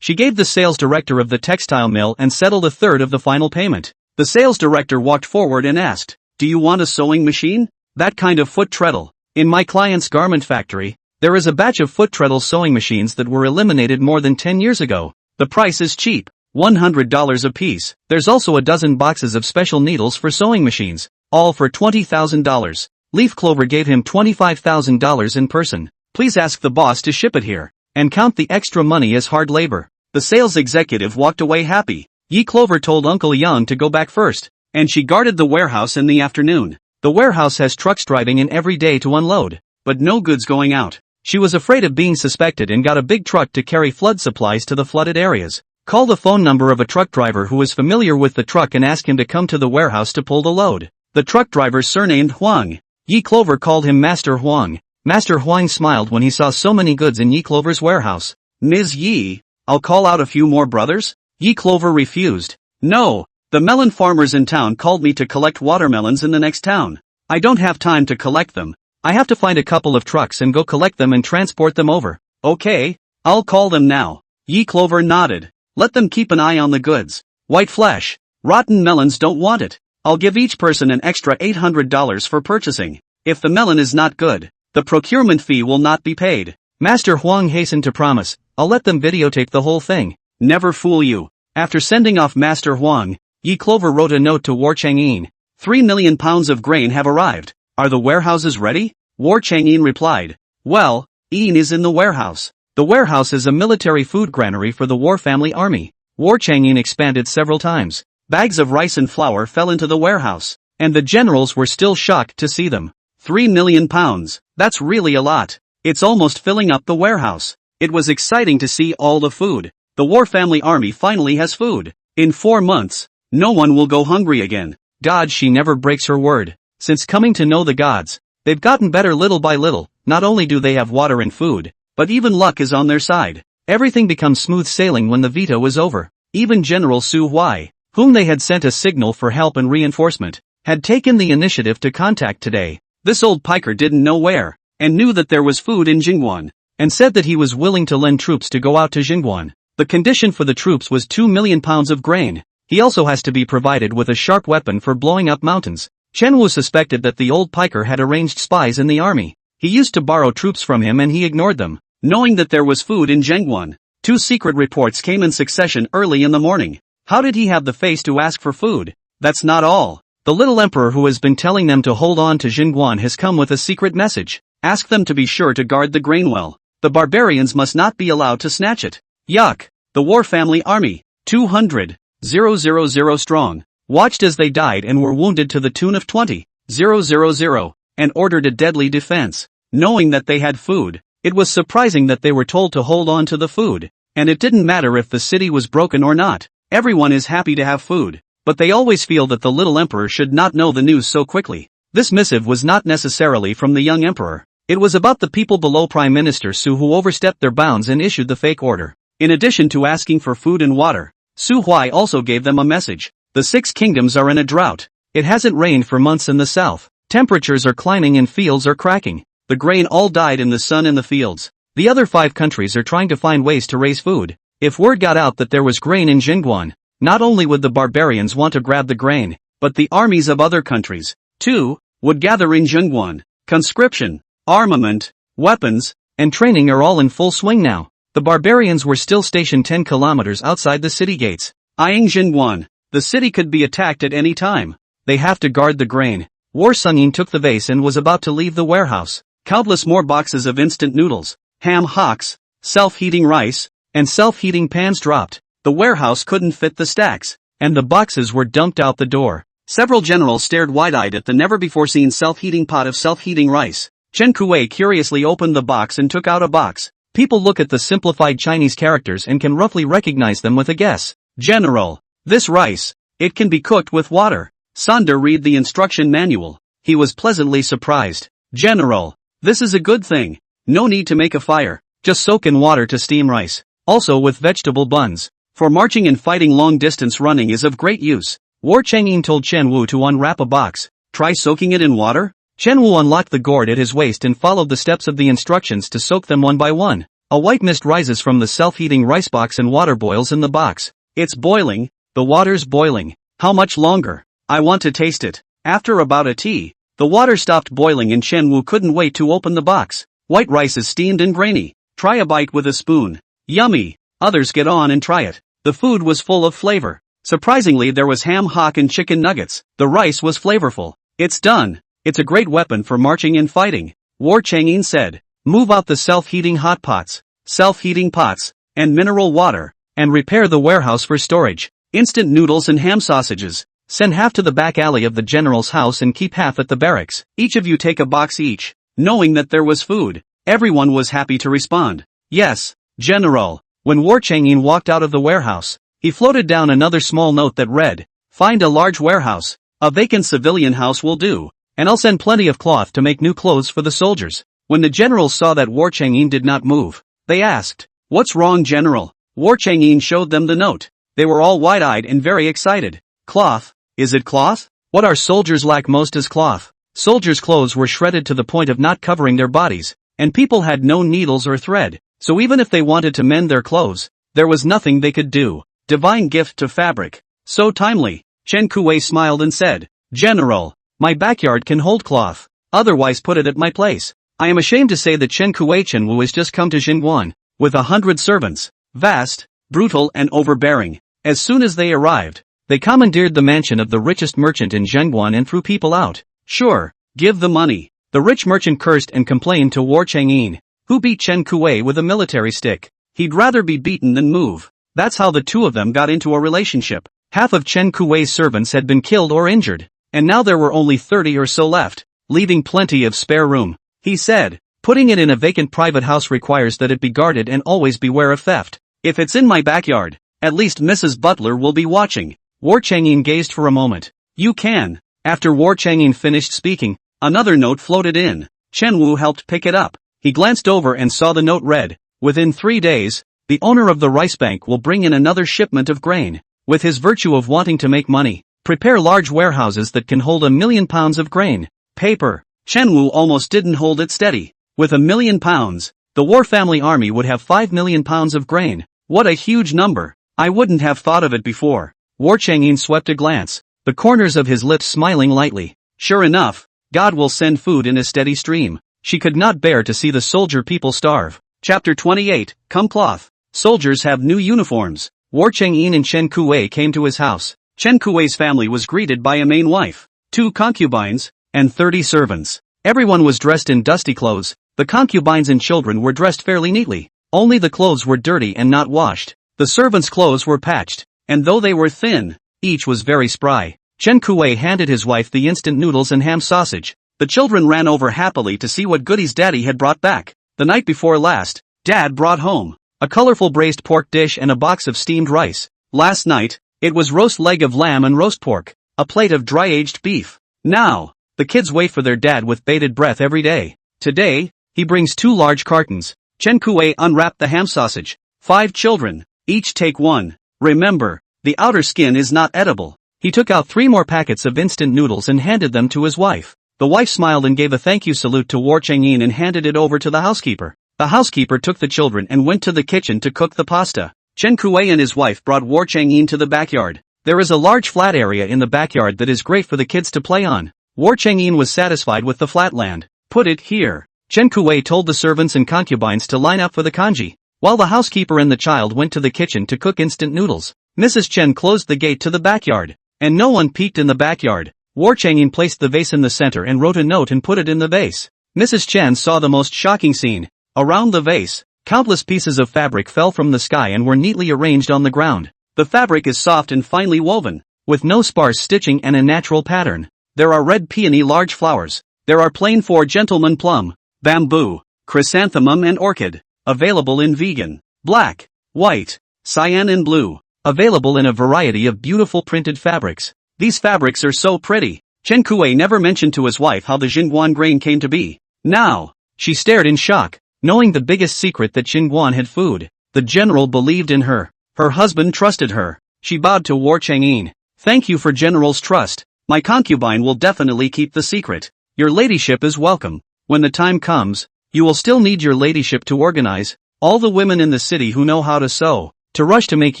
Speaker 1: She gave the sales director of the textile mill and settled a third of the final payment. The sales director walked forward and asked, do you want a sewing machine? That kind of foot treadle. In my client's garment factory, there is a batch of foot treadle sewing machines that were eliminated more than 10 years ago. The price is cheap, $100 a piece. There's also a dozen boxes of special needles for sewing machines, all for $20,000. Leaf Clover gave him $25,000 in person. Please ask the boss to ship it here, and count the extra money as hard labor. The sales executive walked away happy. Yi Clover told Uncle Young to go back first, and she guarded the warehouse in the afternoon. The warehouse has trucks driving in every day to unload, but no goods going out. She was afraid of being suspected and got a big truck to carry flood supplies to the flooded areas. Call the phone number of a truck driver who is familiar with the truck and ask him to come to the warehouse to pull the load. The truck driver surnamed Huang. Yi Clover called him Master Huang. Master Huang smiled when he saw so many goods in Yi Clover's warehouse. Ms. Yi, I'll call out a few more brothers? Yi Clover refused. No, the melon farmers in town called me to collect watermelons in the next town. I don't have time to collect them. I have to find a couple of trucks and go collect them and transport them over. Okay, I'll call them now. Yi Clover nodded. Let them keep an eye on the goods. White flesh. Rotten melons don't want it. I'll give each person an extra $800 for purchasing. If the melon is not good, the procurement fee will not be paid. Master Huang hastened to promise, I'll let them videotape the whole thing. Never fool you. After sending off Master Huang, Yi Clover wrote a note to War Chang'an. 3 million pounds of grain have arrived. Are the warehouses ready? War Chang'an replied. Well, Ian is in the warehouse. The warehouse is a military food granary for the War family army. War Chang'an expanded several times. Bags of rice and flour fell into the warehouse, and the generals were still shocked to see them. 3 million pounds. That's really a lot. It's almost filling up the warehouse. It was exciting to see all the food. The War family army finally has food. In 4 months, no one will go hungry again. God, she never breaks her word. Since coming to know the gods, they've gotten better little by little. Not only do they have water and food, but even luck is on their side. Everything becomes smooth sailing when the veto is over. Even General Su Huai, whom they had sent a signal for help and reinforcement, had taken the initiative to contact today. This old piker didn't know where, and knew that there was food in Jingguan, and said that he was willing to lend troops to go out to Jingguan. The condition for the troops was 2 million pounds of grain. He also has to be provided with a sharp weapon for blowing up mountains. Chen Wu suspected that the old piker had arranged spies in the army. He used to borrow troops from him and he ignored them, knowing that there was food in Jingguan. 2 secret reports came in succession early in the morning. How did he have the face to ask for food? That's not all. The little emperor who has been telling them to hold on to Jingguan has come with a secret message. Ask them to be sure to guard the grain well. The barbarians must not be allowed to snatch it. Yuck! The War family army, 200,000 strong, watched as they died and were wounded to the tune of 20,000, and ordered a deadly defense. Knowing that they had food, it was surprising that they were told to hold on to the food, and it didn't matter if the city was broken or not. Everyone is happy to have food, but they always feel that the little emperor should not know the news so quickly. This missive was not necessarily from the young emperor. It was about the people below Prime Minister Su, who overstepped their bounds and issued the fake order. In addition to asking for food and water, Su Huai also gave them a message. The 6 kingdoms are in a drought. It hasn't rained for months in the south. Temperatures are climbing and fields are cracking. The grain all died in the sun in the fields. The other 5 countries are trying to find ways to raise food. If word got out that there was grain in Jingguan, not only would the barbarians want to grab the grain, but the armies of other countries, too, would gather in Jingguan. Conscription, armament, weapons, and training are all in full swing now. The barbarians were still stationed 10 kilometers outside the city gates, eyeing Jingguan. The city could be attacked at any time. They have to guard the grain. War Sunyin took the vase and was about to leave the warehouse. Countless more boxes of instant noodles, ham hocks, self-heating rice, and self-heating pans dropped. The warehouse couldn't fit the stacks, and the boxes were dumped out the door. Several generals stared wide-eyed at the never-before-seen self-heating pot of self-heating rice. Chen Kuei curiously opened the box and took out a box. People look at the simplified Chinese characters and can roughly recognize them with a guess. General, this rice, it can be cooked with water. Sonder read the instruction manual. He was pleasantly surprised. General, this is a good thing. No need to make a fire. Just soak in water to steam rice. Also with vegetable buns. For marching and fighting long distance, running is of great use. War Chang'an told Chen Wu to unwrap a box. Try soaking it in water? Chen Wu unlocked the gourd at his waist and followed the steps of the instructions to soak them one by one. A white mist rises from the self-heating rice box and water boils in the box. It's boiling, the water's boiling. How much longer? I want to taste it. After about a tea, the water stopped boiling and Chen Wu couldn't wait to open the box. White rice is steamed and grainy. Try a bite with a spoon. Yummy. Others get on and try it. The food was full of flavor. Surprisingly, there was ham hock and chicken nuggets. The rice was flavorful. It's done. It's a great weapon for marching and fighting. War Chang'an said. Move out the self-heating hot pots, self-heating pots, and mineral water, and repair the warehouse for storage. Instant noodles and ham sausages. Send half to the back alley of the general's house and keep half at the barracks. Each of you take a box each. Knowing that there was food, everyone was happy to respond. Yes, General. When War Chang'an walked out of the warehouse, he floated down another small note that read, find a large warehouse. A vacant civilian house will do, and I'll send plenty of cloth to make new clothes for the soldiers. When the generals saw that War Chang'an did not move, they asked, what's wrong, General? War Chang'an showed them the note. They were all wide-eyed and very excited. Cloth? Is it cloth? What our soldiers lack most is cloth. Soldiers' clothes were shredded to the point of not covering their bodies, and people had no needles or thread, so even if they wanted to mend their clothes, there was nothing they could do. Divine gift to fabric. So timely. Chen Kuei smiled and said, General, my backyard can hold cloth. Otherwise put it at my place. I am ashamed to say that Chen Kuei-Chenwu has just come to Jingguan, with 100 servants, vast, brutal and overbearing. As soon as they arrived, they commandeered the mansion of the richest merchant in Zhenguan and threw people out. Sure, give the money. The rich merchant cursed and complained to War Chang'in, who beat Chen Kuei with a military stick. He'd rather be beaten than move. That's how the two of them got into a relationship. Half of Chen Kuei's servants had been killed or injured, and now there were only 30 or so left, leaving plenty of spare room. He said, putting it in a vacant private house requires that it be guarded and always beware of theft. If it's in my backyard, at least Mrs. Butler will be watching. War Chang'in gazed for a moment. You can. After War Chang'in finished speaking, another note floated in. Chen Wu helped pick it up. He glanced over and saw the note read, within 3 days, the owner of the rice bank will bring in another shipment of grain. With his virtue of wanting to make money, prepare large warehouses that can hold 1 million pounds of grain. Paper. Chen Wu almost didn't hold it steady. With 1 million pounds, the War family army would have 5 million pounds of grain. What a huge number. I wouldn't have thought of it before. War Chang'in swept a glance, the corners of his lips smiling lightly. Sure enough, God will send food in a steady stream. She could not bear to see the soldier people starve. Chapter 28, Come Cloth. Soldiers have new uniforms. War Chang'in and Chen Kuei came to his house. Chen Kuei's family was greeted by a main wife, 2 concubines, and 30 servants. Everyone was dressed in dusty clothes. The concubines and children were dressed fairly neatly. Only the clothes were dirty and not washed. The servants' clothes were patched, and though they were thin, each was very spry. Chen Kuei handed his wife the instant noodles and ham sausage. The children ran over happily to see what goodies Daddy had brought back. The night before last, Dad brought home a colorful braised pork dish and a box of steamed rice. Last night, it was roast leg of lamb and roast pork, a plate of dry-aged beef. Now, the kids wait for their dad with bated breath every day. Today, he brings 2 large cartons. Chen Kuei unwrapped the ham sausage. 5 children, each take 1. Remember, the outer skin is not edible. He took out 3 more packets of instant noodles and handed them to his wife. The wife smiled and gave a thank you salute to War Chang'in and handed it over to the housekeeper. The housekeeper took the children and went to the kitchen to cook the pasta. Chen Kuei and his wife brought War Chang'in to the backyard. There is a large flat area in the backyard that is great for the kids to play on. War Chang'in was satisfied with the flat land. Put it here. Chen Kuei told the servants and concubines to line up for the kanji, while the housekeeper and the child went to the kitchen to cook instant noodles. Mrs. Chen closed the gate to the backyard, and no one peeked in the backyard. War Chang'in placed the vase in the center and wrote a note and put it in the vase. Mrs. Chen saw the most shocking scene. Around the vase, countless pieces of fabric fell from the sky and were neatly arranged on the ground. The fabric is soft and finely woven, with no sparse stitching and a natural pattern. There are red peony large flowers. There are plain 4 gentleman plum, bamboo, chrysanthemum and orchid. Available in vegan, black, white, cyan and blue. Available in a variety of beautiful printed fabrics. These fabrics are so pretty. Chen Kuei never mentioned to his wife how the Jingguan grain came to be. Now, she stared in shock, knowing the biggest secret that Jingguan had food. The general believed in her. Her husband trusted her. She bowed to War Chang'in. Thank you for general's trust. My concubine will definitely keep the secret. Your ladyship is welcome. When the time comes, you will still need your ladyship to organize all the women in the city who know how to sew, to rush to make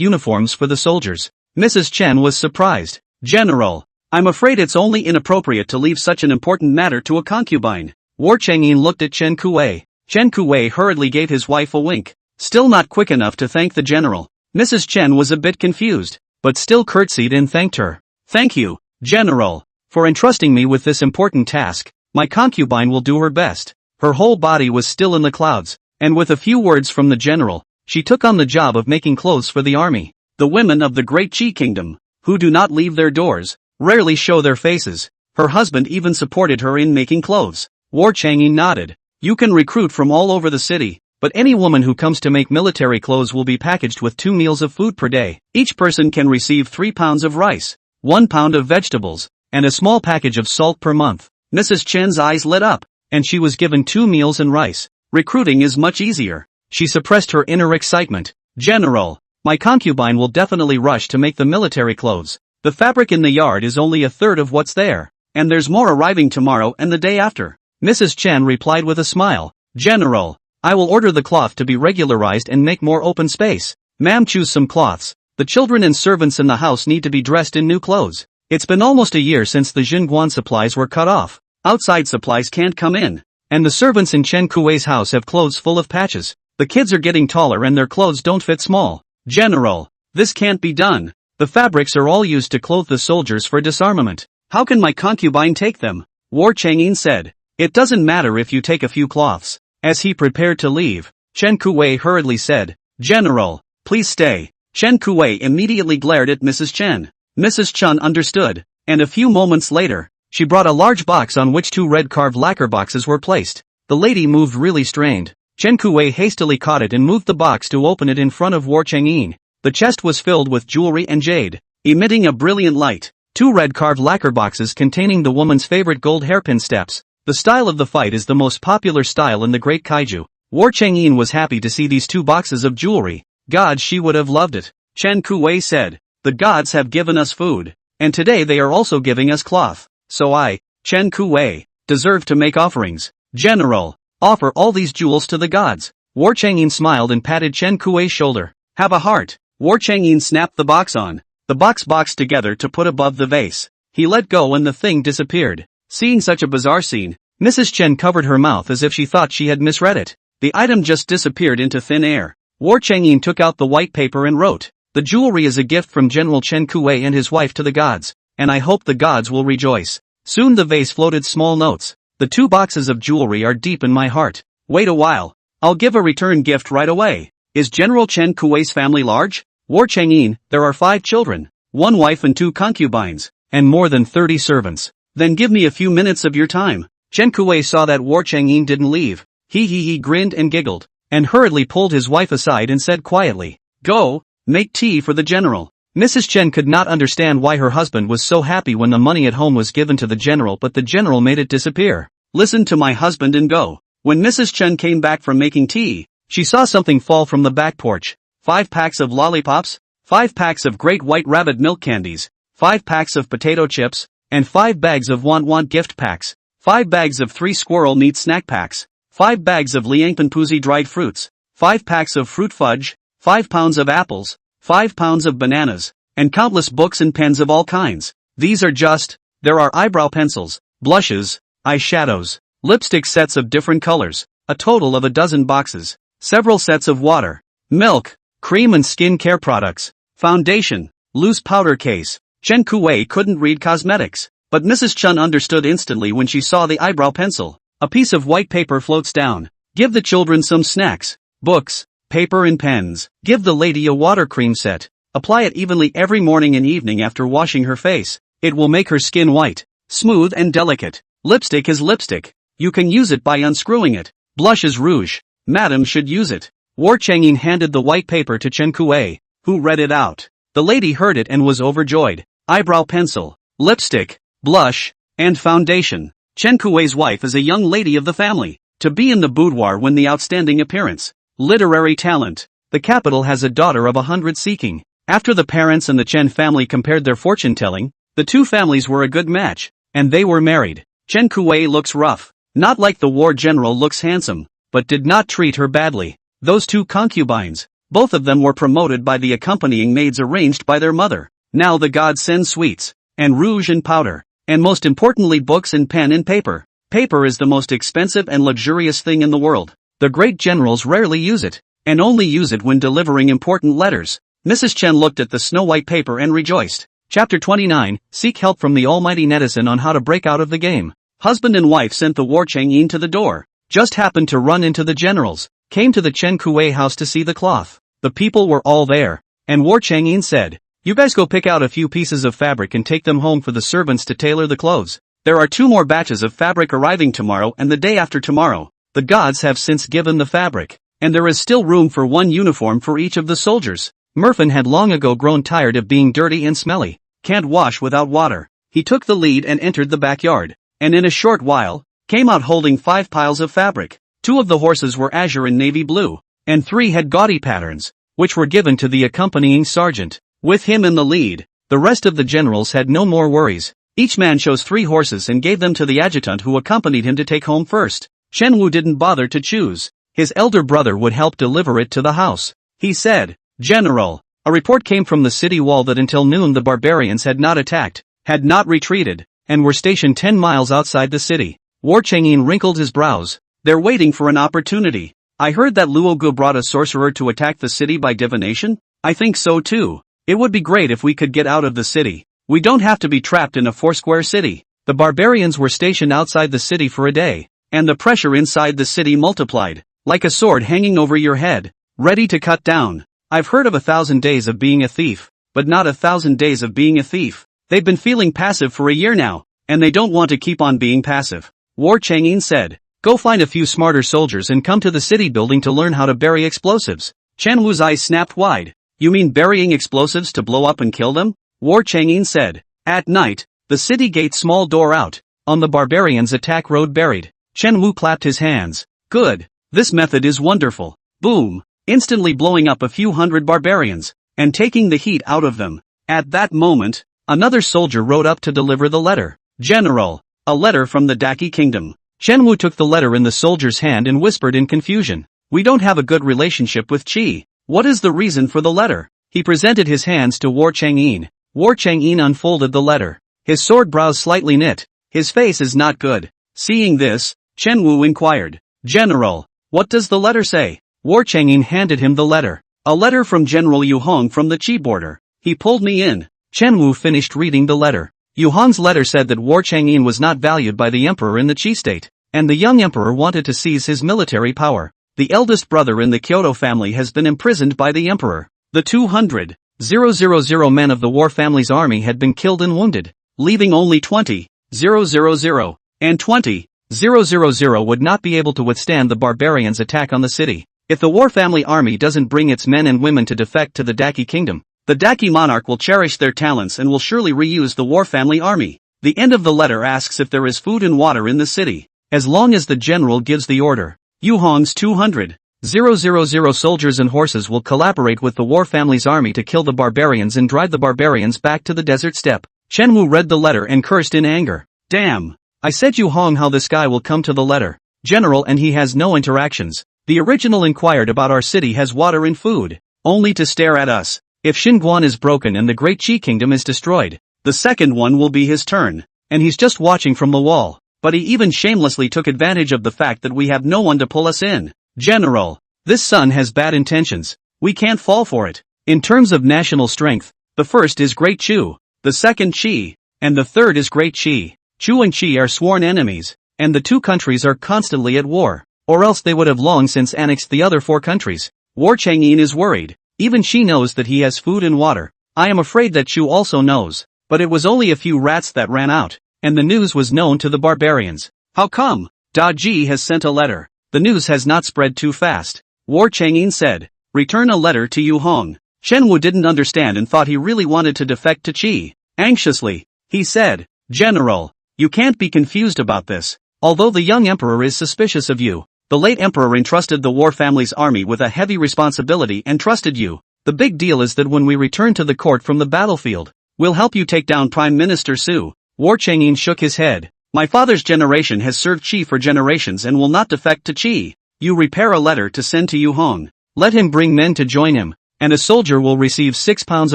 Speaker 1: uniforms for the soldiers. Mrs. Chen was surprised. General, I'm afraid it's only inappropriate to leave such an important matter to a concubine. War Chang'in looked at Chen Kuei. Chen Kuei hurriedly gave his wife a wink. Still not quick enough to thank the general. Mrs. Chen was a bit confused, but still curtsied and thanked her. Thank you, General, for entrusting me with this important task. My concubine will do her best. Her whole body was still in the clouds, and with a few words from the general, she took on the job of making clothes for the army. The women of the Great Qi Kingdom, who do not leave their doors, rarely show their faces. Her husband even supported her in making clothes. War Chang'in nodded. You can recruit from all over the city, but any woman who comes to make military clothes will be packaged with 2 meals of food per day. Each person can receive 3 pounds of rice, 1 pound of vegetables, and a small package of salt per month. Mrs. Chen's eyes lit up, and she was given 2 meals and rice. Recruiting is much easier. She suppressed her inner excitement. General, my concubine will definitely rush to make the military clothes. The fabric in the yard is only a third of what's there, and there's more arriving tomorrow and the day after. Mrs. Chen replied with a smile. General, I will order the cloth to be regularized and make more open space. Ma'am, choose some cloths. The children and servants in the house need to be dressed in new clothes. It's been almost a year since the Jingguan supplies were cut off. Outside supplies can't come in. And the servants in Chen Kuei's house have clothes full of patches. The kids are getting taller and their clothes don't fit small. General, this can't be done. The fabrics are all used to clothe the soldiers for disarmament. How can my concubine take them? War Chang'in said. It doesn't matter if you take a few cloths. As he prepared to leave, Chen Kuei hurriedly said, General, please stay. Chen Kuei immediately glared at Mrs. Chen. Mrs. Chen understood, and a few moments later, she brought a large box on which 2 red carved lacquer boxes were placed. The lady moved really strained. Chen Kuei hastily caught it and moved the box to open it in front of War Chang'in. The chest was filled with jewelry and jade, emitting a brilliant light. 2 red carved lacquer boxes containing the woman's favorite gold hairpin steps. The style of the fight is the most popular style in the Great Kaiju. War Chang'in was happy to see these 2 boxes of jewelry. God, she would have loved it. Chen Kuei said, the gods have given us food, and today they are also giving us cloth. So I, Chen Kuei, deserve to make offerings. General, offer all these jewels to the gods. War Chang'in smiled and patted Chen Kuei's shoulder. Have a heart. War Chang'in snapped the box on. The boxed together to put above the vase. He let go and the thing disappeared. Seeing such a bizarre scene, Mrs. Chen covered her mouth as if she thought she had misread it. The item just disappeared into thin air. War Chang'in took out the white paper and wrote, the jewelry is a gift from General Chen Kuei and his wife to the gods, and I hope the gods will rejoice. Soon the vase floated small notes. The 2 boxes of jewelry are deep in my heart. Wait a while. I'll give a return gift right away. Is General Chen Kuei's family large? War Chang'in, there are 5 children, 1 wife and 2 concubines, and more than 30 servants. Then give me a few minutes of your time. Chen Kuei saw that War Chang'in didn't leave. He grinned and giggled, and hurriedly pulled his wife aside and said quietly, go, make tea for the general. Mrs. Chen could not understand why her husband was so happy when the money at home was given to the general, but the general made it disappear. Listen to my husband and go. When Mrs. Chen came back from making tea, she saw something fall from the back porch. 5 packs of lollipops, 5 packs of great white rabbit milk candies, 5 packs of potato chips, and 5 bags of want gift packs, 5 bags of 3 squirrel meat snack packs, 5 bags of liangpanpuzi dried fruits, 5 packs of fruit fudge, 5 pounds of apples, 5 pounds of bananas, and countless books and pens of all kinds. There are eyebrow pencils, blushes, eyeshadows, lipstick sets of different colors, a total of 12 boxes, several sets of water, milk, cream and skin care products, foundation, loose powder case. Chen Kuei couldn't read cosmetics, but Mrs. Chen understood instantly when she saw the eyebrow pencil. A piece of white paper floats down. Give the children some snacks, books, paper and pens. Give the lady a water cream set. Apply it evenly every morning and evening after washing her face. It will make her skin white, smooth and delicate. Lipstick is lipstick. You can use it by unscrewing it. Blush is rouge. Madam should use it. War Chang'in handed the white paper to Chen Kuei, who read it out. The lady heard it and was overjoyed. Eyebrow pencil, lipstick, blush, and foundation. Chen Kuei's wife is a young lady of the family. To be in the boudoir when the outstanding appearance. Literary talent. The capital has a daughter of 100 seeking. After the parents and the Chen family compared their fortune-telling, the 2 families were a good match, and they were married. Chen Kuei looks rough, not like the war general looks handsome, but did not treat her badly. Those 2 concubines, both of them were promoted by the accompanying maids arranged by their mother. Now the gods send sweets, and rouge and powder, and most importantly books and pen and paper. Paper is the most expensive and luxurious thing in the world. The great generals rarely use it, and only use it when delivering important letters. Mrs. Chen looked at the snow-white paper and rejoiced. Chapter 29, Seek help from the almighty netizen on how to break out of the game. Husband and wife sent the War Chang'in to the door. Just happened to run into the generals. Came to the Chen Kuei house to see the cloth. The people were all there, and War Chang'in said, you guys go pick out a few pieces of fabric and take them home for the servants to tailor the clothes. There are 2 more batches of fabric arriving tomorrow and the day after tomorrow. The gods have since given the fabric, and there is still room for 1 uniform for each of the soldiers. Murphin had long ago grown tired of being dirty and smelly. Can't wash without water. He took the lead and entered the backyard, and in a short while, came out holding 5 piles of fabric. 2 of the horses were azure and navy blue, and 3 had gaudy patterns, which were given to the accompanying sergeant. With him in the lead, the rest of the generals had no more worries. Each man chose 3 horses and gave them to the adjutant who accompanied him to take home first. Chen Wu didn't bother to choose. His elder brother would help deliver it to the house. He said, General, a report came from the city wall that until noon the barbarians had not attacked, had not retreated, and were stationed 10 miles outside the city. War Chang'in wrinkled his brows. They're waiting for an opportunity. I heard that Luogu brought a sorcerer to attack the city by divination? I think so too. It would be great if we could get out of the city. We don't have to be trapped in a four-square city. The barbarians were stationed outside the city for a day, and the pressure inside the city multiplied, like a sword hanging over your head, ready to cut down. I've heard of 1,000 days of being a thief, but not 1,000 days of being a thief. They've been feeling passive for a year now, and they don't want to keep on being passive. War Chang'in said, go find a few smarter soldiers and come to the city building to learn how to bury explosives. Chen Wu's eyes snapped wide. You mean burying explosives to blow up and kill them? War Chang'in said. At night, the city gate small door out, on the barbarians' attack road buried. Chen Wu clapped his hands. Good. This method is wonderful. Boom. Instantly blowing up a few hundred barbarians, and taking the heat out of them. At that moment, another soldier rode up to deliver the letter. General, a letter from the Daki kingdom. Chen Wu took the letter in the soldier's hand and whispered in confusion. We don't have a good relationship with Qi. What is the reason for the letter? He presented his hands to War Chang'in. War Chang'in unfolded the letter. His sword brows slightly knit. His face is not good. Seeing this, Chen Wu inquired. General, what does the letter say? War Chang'in handed him the letter. A letter from General Yu Hong from the Qi border. He pulled me in. Chen Wu finished reading the letter. Yu Hong's letter said that War Chang'in was not valued by the emperor in the Qi state, and the young emperor wanted to seize his military power. The eldest brother in the Kyoto family has been imprisoned by the emperor. The 200,000 men of the war family's army had been killed and wounded, leaving only 20,000 and 20,000 would not be able to withstand the barbarians' attack on the city. If the war family army doesn't bring its men and women to defect to the Daki kingdom, the Daki monarch will cherish their talents and will surely reuse the war family army. The end of the letter asks if there is food and water in the city, as long as the general gives the order. Yu Hong's 200,000 soldiers and horses will collaborate with the war family's army to kill the barbarians and drive the barbarians back to the desert steppe. Chen Wu read the letter and cursed in anger. Damn! I said Yu Hong how this guy will come to the letter. General, and he has no interactions. The original inquired about our city has water and food, only to stare at us. If Xinguan is broken and the Great Qi Kingdom is destroyed, the second one will be his turn, and he's just watching from the wall. But he even shamelessly took advantage of the fact that we have no one to pull us in. General, this son has bad intentions. We can't fall for it. In terms of national strength, the first is Great Chu, the second Qi, and the third is Great Qi. Chu and Qi are sworn enemies, and the two countries are constantly at war, or else they would have long since annexed the other four countries. War Chang'in is worried. Even Qi knows that he has food and water. I am afraid that Chu also knows, but it was only a few rats that ran out, and the news was known to the barbarians. How come? Da Ji has sent a letter. The news has not spread too fast. War Chang'in said. Return a letter to Yu Hong. Chen Wu didn't understand and thought he really wanted to defect to Qi. Anxiously, he said, General, you can't be confused about this. Although the young emperor is suspicious of you, the late emperor entrusted the war family's army with a heavy responsibility and trusted you. The big deal is that when we return to the court from the battlefield, we'll help you take down Prime Minister Su. War Chang'in shook his head. My father's generation has served Qi for generations and will not defect to Qi. You prepare a letter to send to Yu Hong. Let him bring men to join him, and a soldier will receive 6 pounds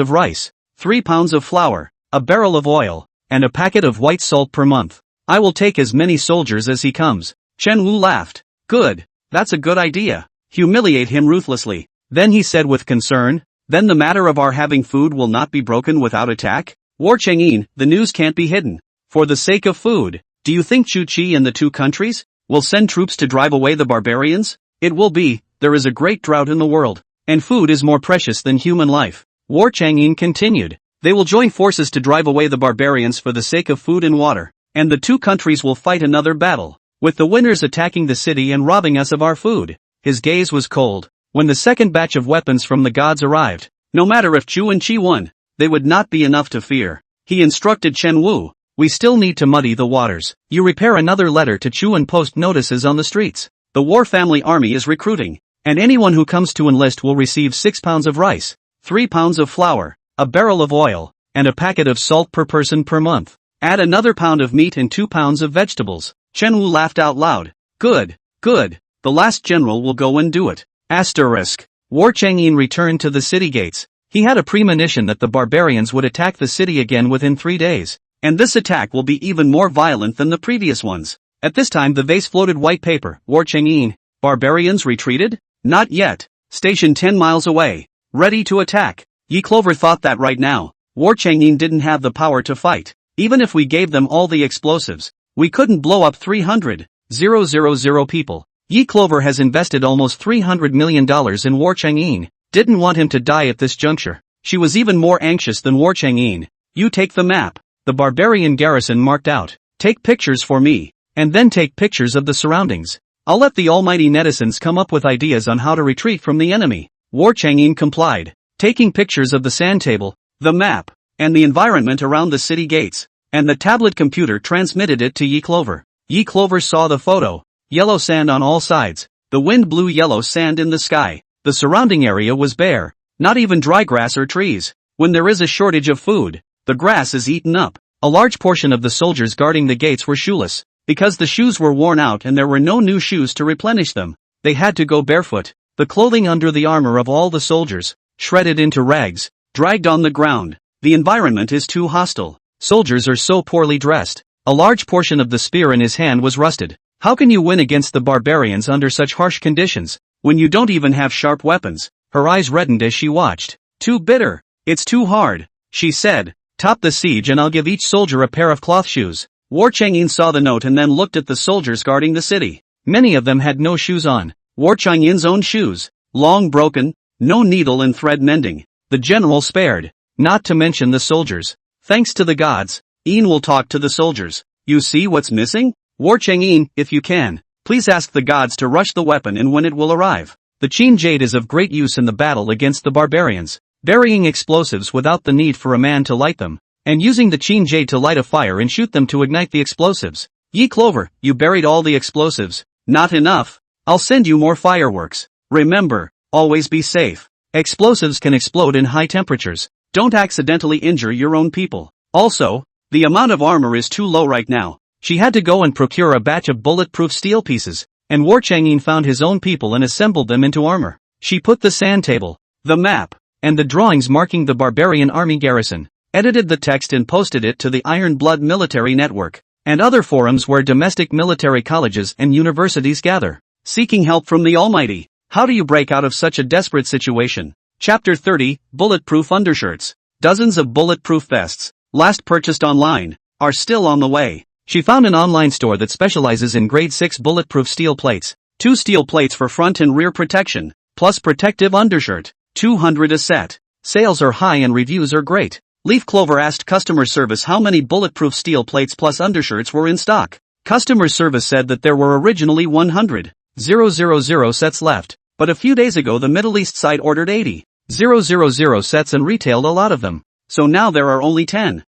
Speaker 1: of rice, 3 pounds of flour, a barrel of oil, and a packet of white salt per month. I will take as many soldiers as he comes. Chen Wu laughed. Good. That's a good idea. Humiliate him ruthlessly. Then he said with concern, then the matter of our having food will not be broken without attack? War Chang'in, the news can't be hidden. For the sake of food, do you think Chu Qi and the two countries will send troops to drive away the barbarians? It will be. There is a great drought in the world, and food is more precious than human life. War Chang'in continued. They will join forces to drive away the barbarians for the sake of food and water, and the two countries will fight another battle, with the winners attacking the city and robbing us of our food. His gaze was cold. When the second batch of weapons from the gods arrived, no matter if Chu and Qi won, they would not be enough to fear. He instructed Chen Wu, we still need to muddy the waters. You repair another letter to Chu and post notices on the streets. The war family army is recruiting, and anyone who comes to enlist will receive 6 pounds of rice, 3 pounds of flour, a barrel of oil, and a packet of salt per person per month. Add another pound of meat and 2 pounds of vegetables. Chen Wu laughed out loud. Good, good. The last general will go and do it. Asterisk. War Chang'in returned to the city gates. He had a premonition that the barbarians would attack the city again within 3 days, and this attack will be even more violent than the previous ones. At this time the vase floated white paper. War Chang'in. Barbarians retreated? Not yet. Stationed 10 miles away. Ready to attack. Yi Clover thought that right now, War Chang'in didn't have the power to fight. Even if we gave them all the explosives, we couldn't blow up 300,000 people. Yi Clover has invested almost $300 million in War Chang'in. Didn't want him to die at this juncture. She was even more anxious than War Chang'in. You take the map. The barbarian garrison marked out. Take pictures for me. And then take pictures of the surroundings. I'll let the almighty netizens come up with ideas on how to retreat from the enemy. War Chang'in complied. Taking pictures of the sand table, the map, and the environment around the city gates. And the tablet computer transmitted it to Yi Clover. Yi Clover saw the photo. Yellow sand on all sides. The wind blew yellow sand in the sky. The surrounding area was bare. Not even dry grass or trees. When there is a shortage of food, the grass is eaten up. A large portion of the soldiers guarding the gates were shoeless. Because the shoes were worn out and there were no new shoes to replenish them, they had to go barefoot. The clothing under the armor of all the soldiers, shredded into rags, dragged on the ground. The environment is too hostile. Soldiers are so poorly dressed. A large portion of the spear in his hand was rusted. How can you win against the barbarians under such harsh conditions, when you don't even have sharp weapons? Her eyes reddened as she watched. Too bitter. It's too hard, she said. Top the siege and I'll give each soldier a pair of cloth shoes. War Chang'in saw the note and then looked at the soldiers guarding the city. Many of them had no shoes on. War Chang'in's own shoes. Long broken, no needle and thread mending. The general spared. Not to mention the soldiers. Thanks to the gods, Yin will talk to the soldiers. You see what's missing? War Chang'in, if you can, please ask the gods to rush the weapon and when it will arrive. The Qin Jade is of great use in the battle against the barbarians. Burying explosives without the need for a man to light them. And using the Qin Jade to light a fire and shoot them to ignite the explosives. Yi Clover, you buried all the explosives. Not enough. I'll send you more fireworks. Remember, always be safe. Explosives can explode in high temperatures. Don't accidentally injure your own people. Also, the amount of armor is too low right now. She had to go and procure a batch of bulletproof steel pieces, and War Chang'in found his own people and assembled them into armor. She put the sand table, the map, and the drawings marking the barbarian army garrison, edited the text and posted it to the Iron Blood Military Network, and other forums where domestic military colleges and universities gather, seeking help from the Almighty. How do you break out of such a desperate situation? Chapter 30, Bulletproof Undershirts. Dozens of bulletproof vests, last purchased online, are still on the way. She found an online store that specializes in grade 6 bulletproof steel plates. 2 steel plates for front and rear protection, plus protective undershirt. $200 a set. Sales are high and reviews are great. Leaf Clover asked customer service how many bulletproof steel plates plus undershirts were in stock. Customer service said that there were originally 100,000 sets left, but a few days ago the Middle East site ordered 80,000 sets and retailed a lot of them. So now there are only 10,000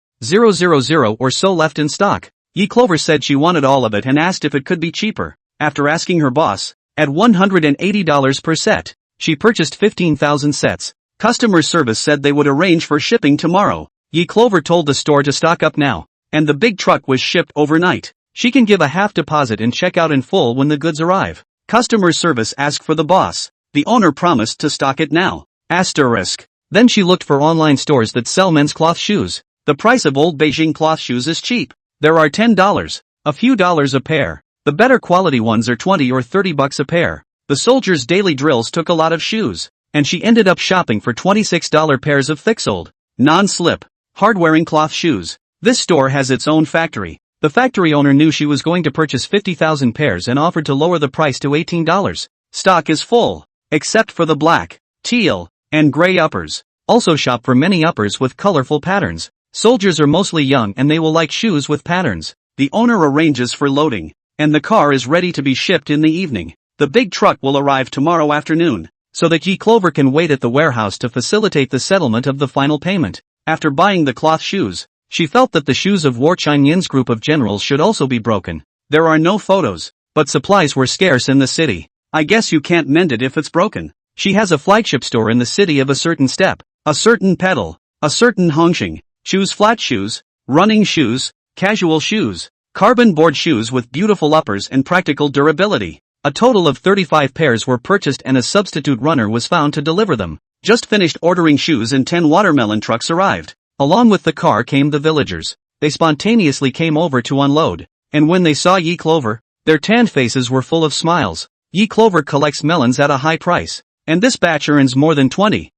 Speaker 1: or so left in stock. Yi Clover said she wanted all of it and asked if it could be cheaper. After asking her boss, at $180 per set, she purchased 15,000 sets. Customer service said they would arrange for shipping tomorrow. Yi Clover told the store to stock up now, and the big truck was shipped overnight. She can give a half deposit and check out in full when the goods arrive. Customer service asked for the boss. The owner promised to stock it now. Asterisk. Then she looked for online stores that sell men's cloth shoes. The price of old Beijing cloth shoes is cheap. There are $10, a few dollars a pair. The better quality ones are $20 or $30 a pair. The soldiers' daily drills took a lot of shoes, and she ended up shopping for $26 pairs of thick-soled, non-slip, hard-wearing cloth shoes. This store has its own factory. The factory owner knew she was going to purchase 50,000 pairs and offered to lower the price to $18. Stock is full, except for the black, teal, and gray uppers. Also shop for many uppers with colorful patterns. Soldiers are mostly young and they will like shoes with patterns. The owner arranges for loading, and the car is ready to be shipped in the evening. The big truck will arrive tomorrow afternoon, so that Yi Clover can wait at the warehouse to facilitate the settlement of the final payment. After buying the cloth shoes, she felt that the shoes of War Chang'in's group of generals should also be broken. There are no photos, but supplies were scarce in the city. I guess you can't mend it if it's broken. She has a flagship store in the city of a certain step, a certain pedal, a certain Hongxing. Shoes, flat shoes, running shoes, casual shoes, carbon board shoes with beautiful uppers and practical durability. A total of 35 pairs were purchased and a substitute runner was found to deliver them. Just finished ordering shoes and 10 watermelon trucks arrived. Along with the car came the villagers. They spontaneously came over to unload, and when they saw Yi Clover, their tanned faces were full of smiles. Yi Clover collects melons at a high price, and this batch earns more than 20,000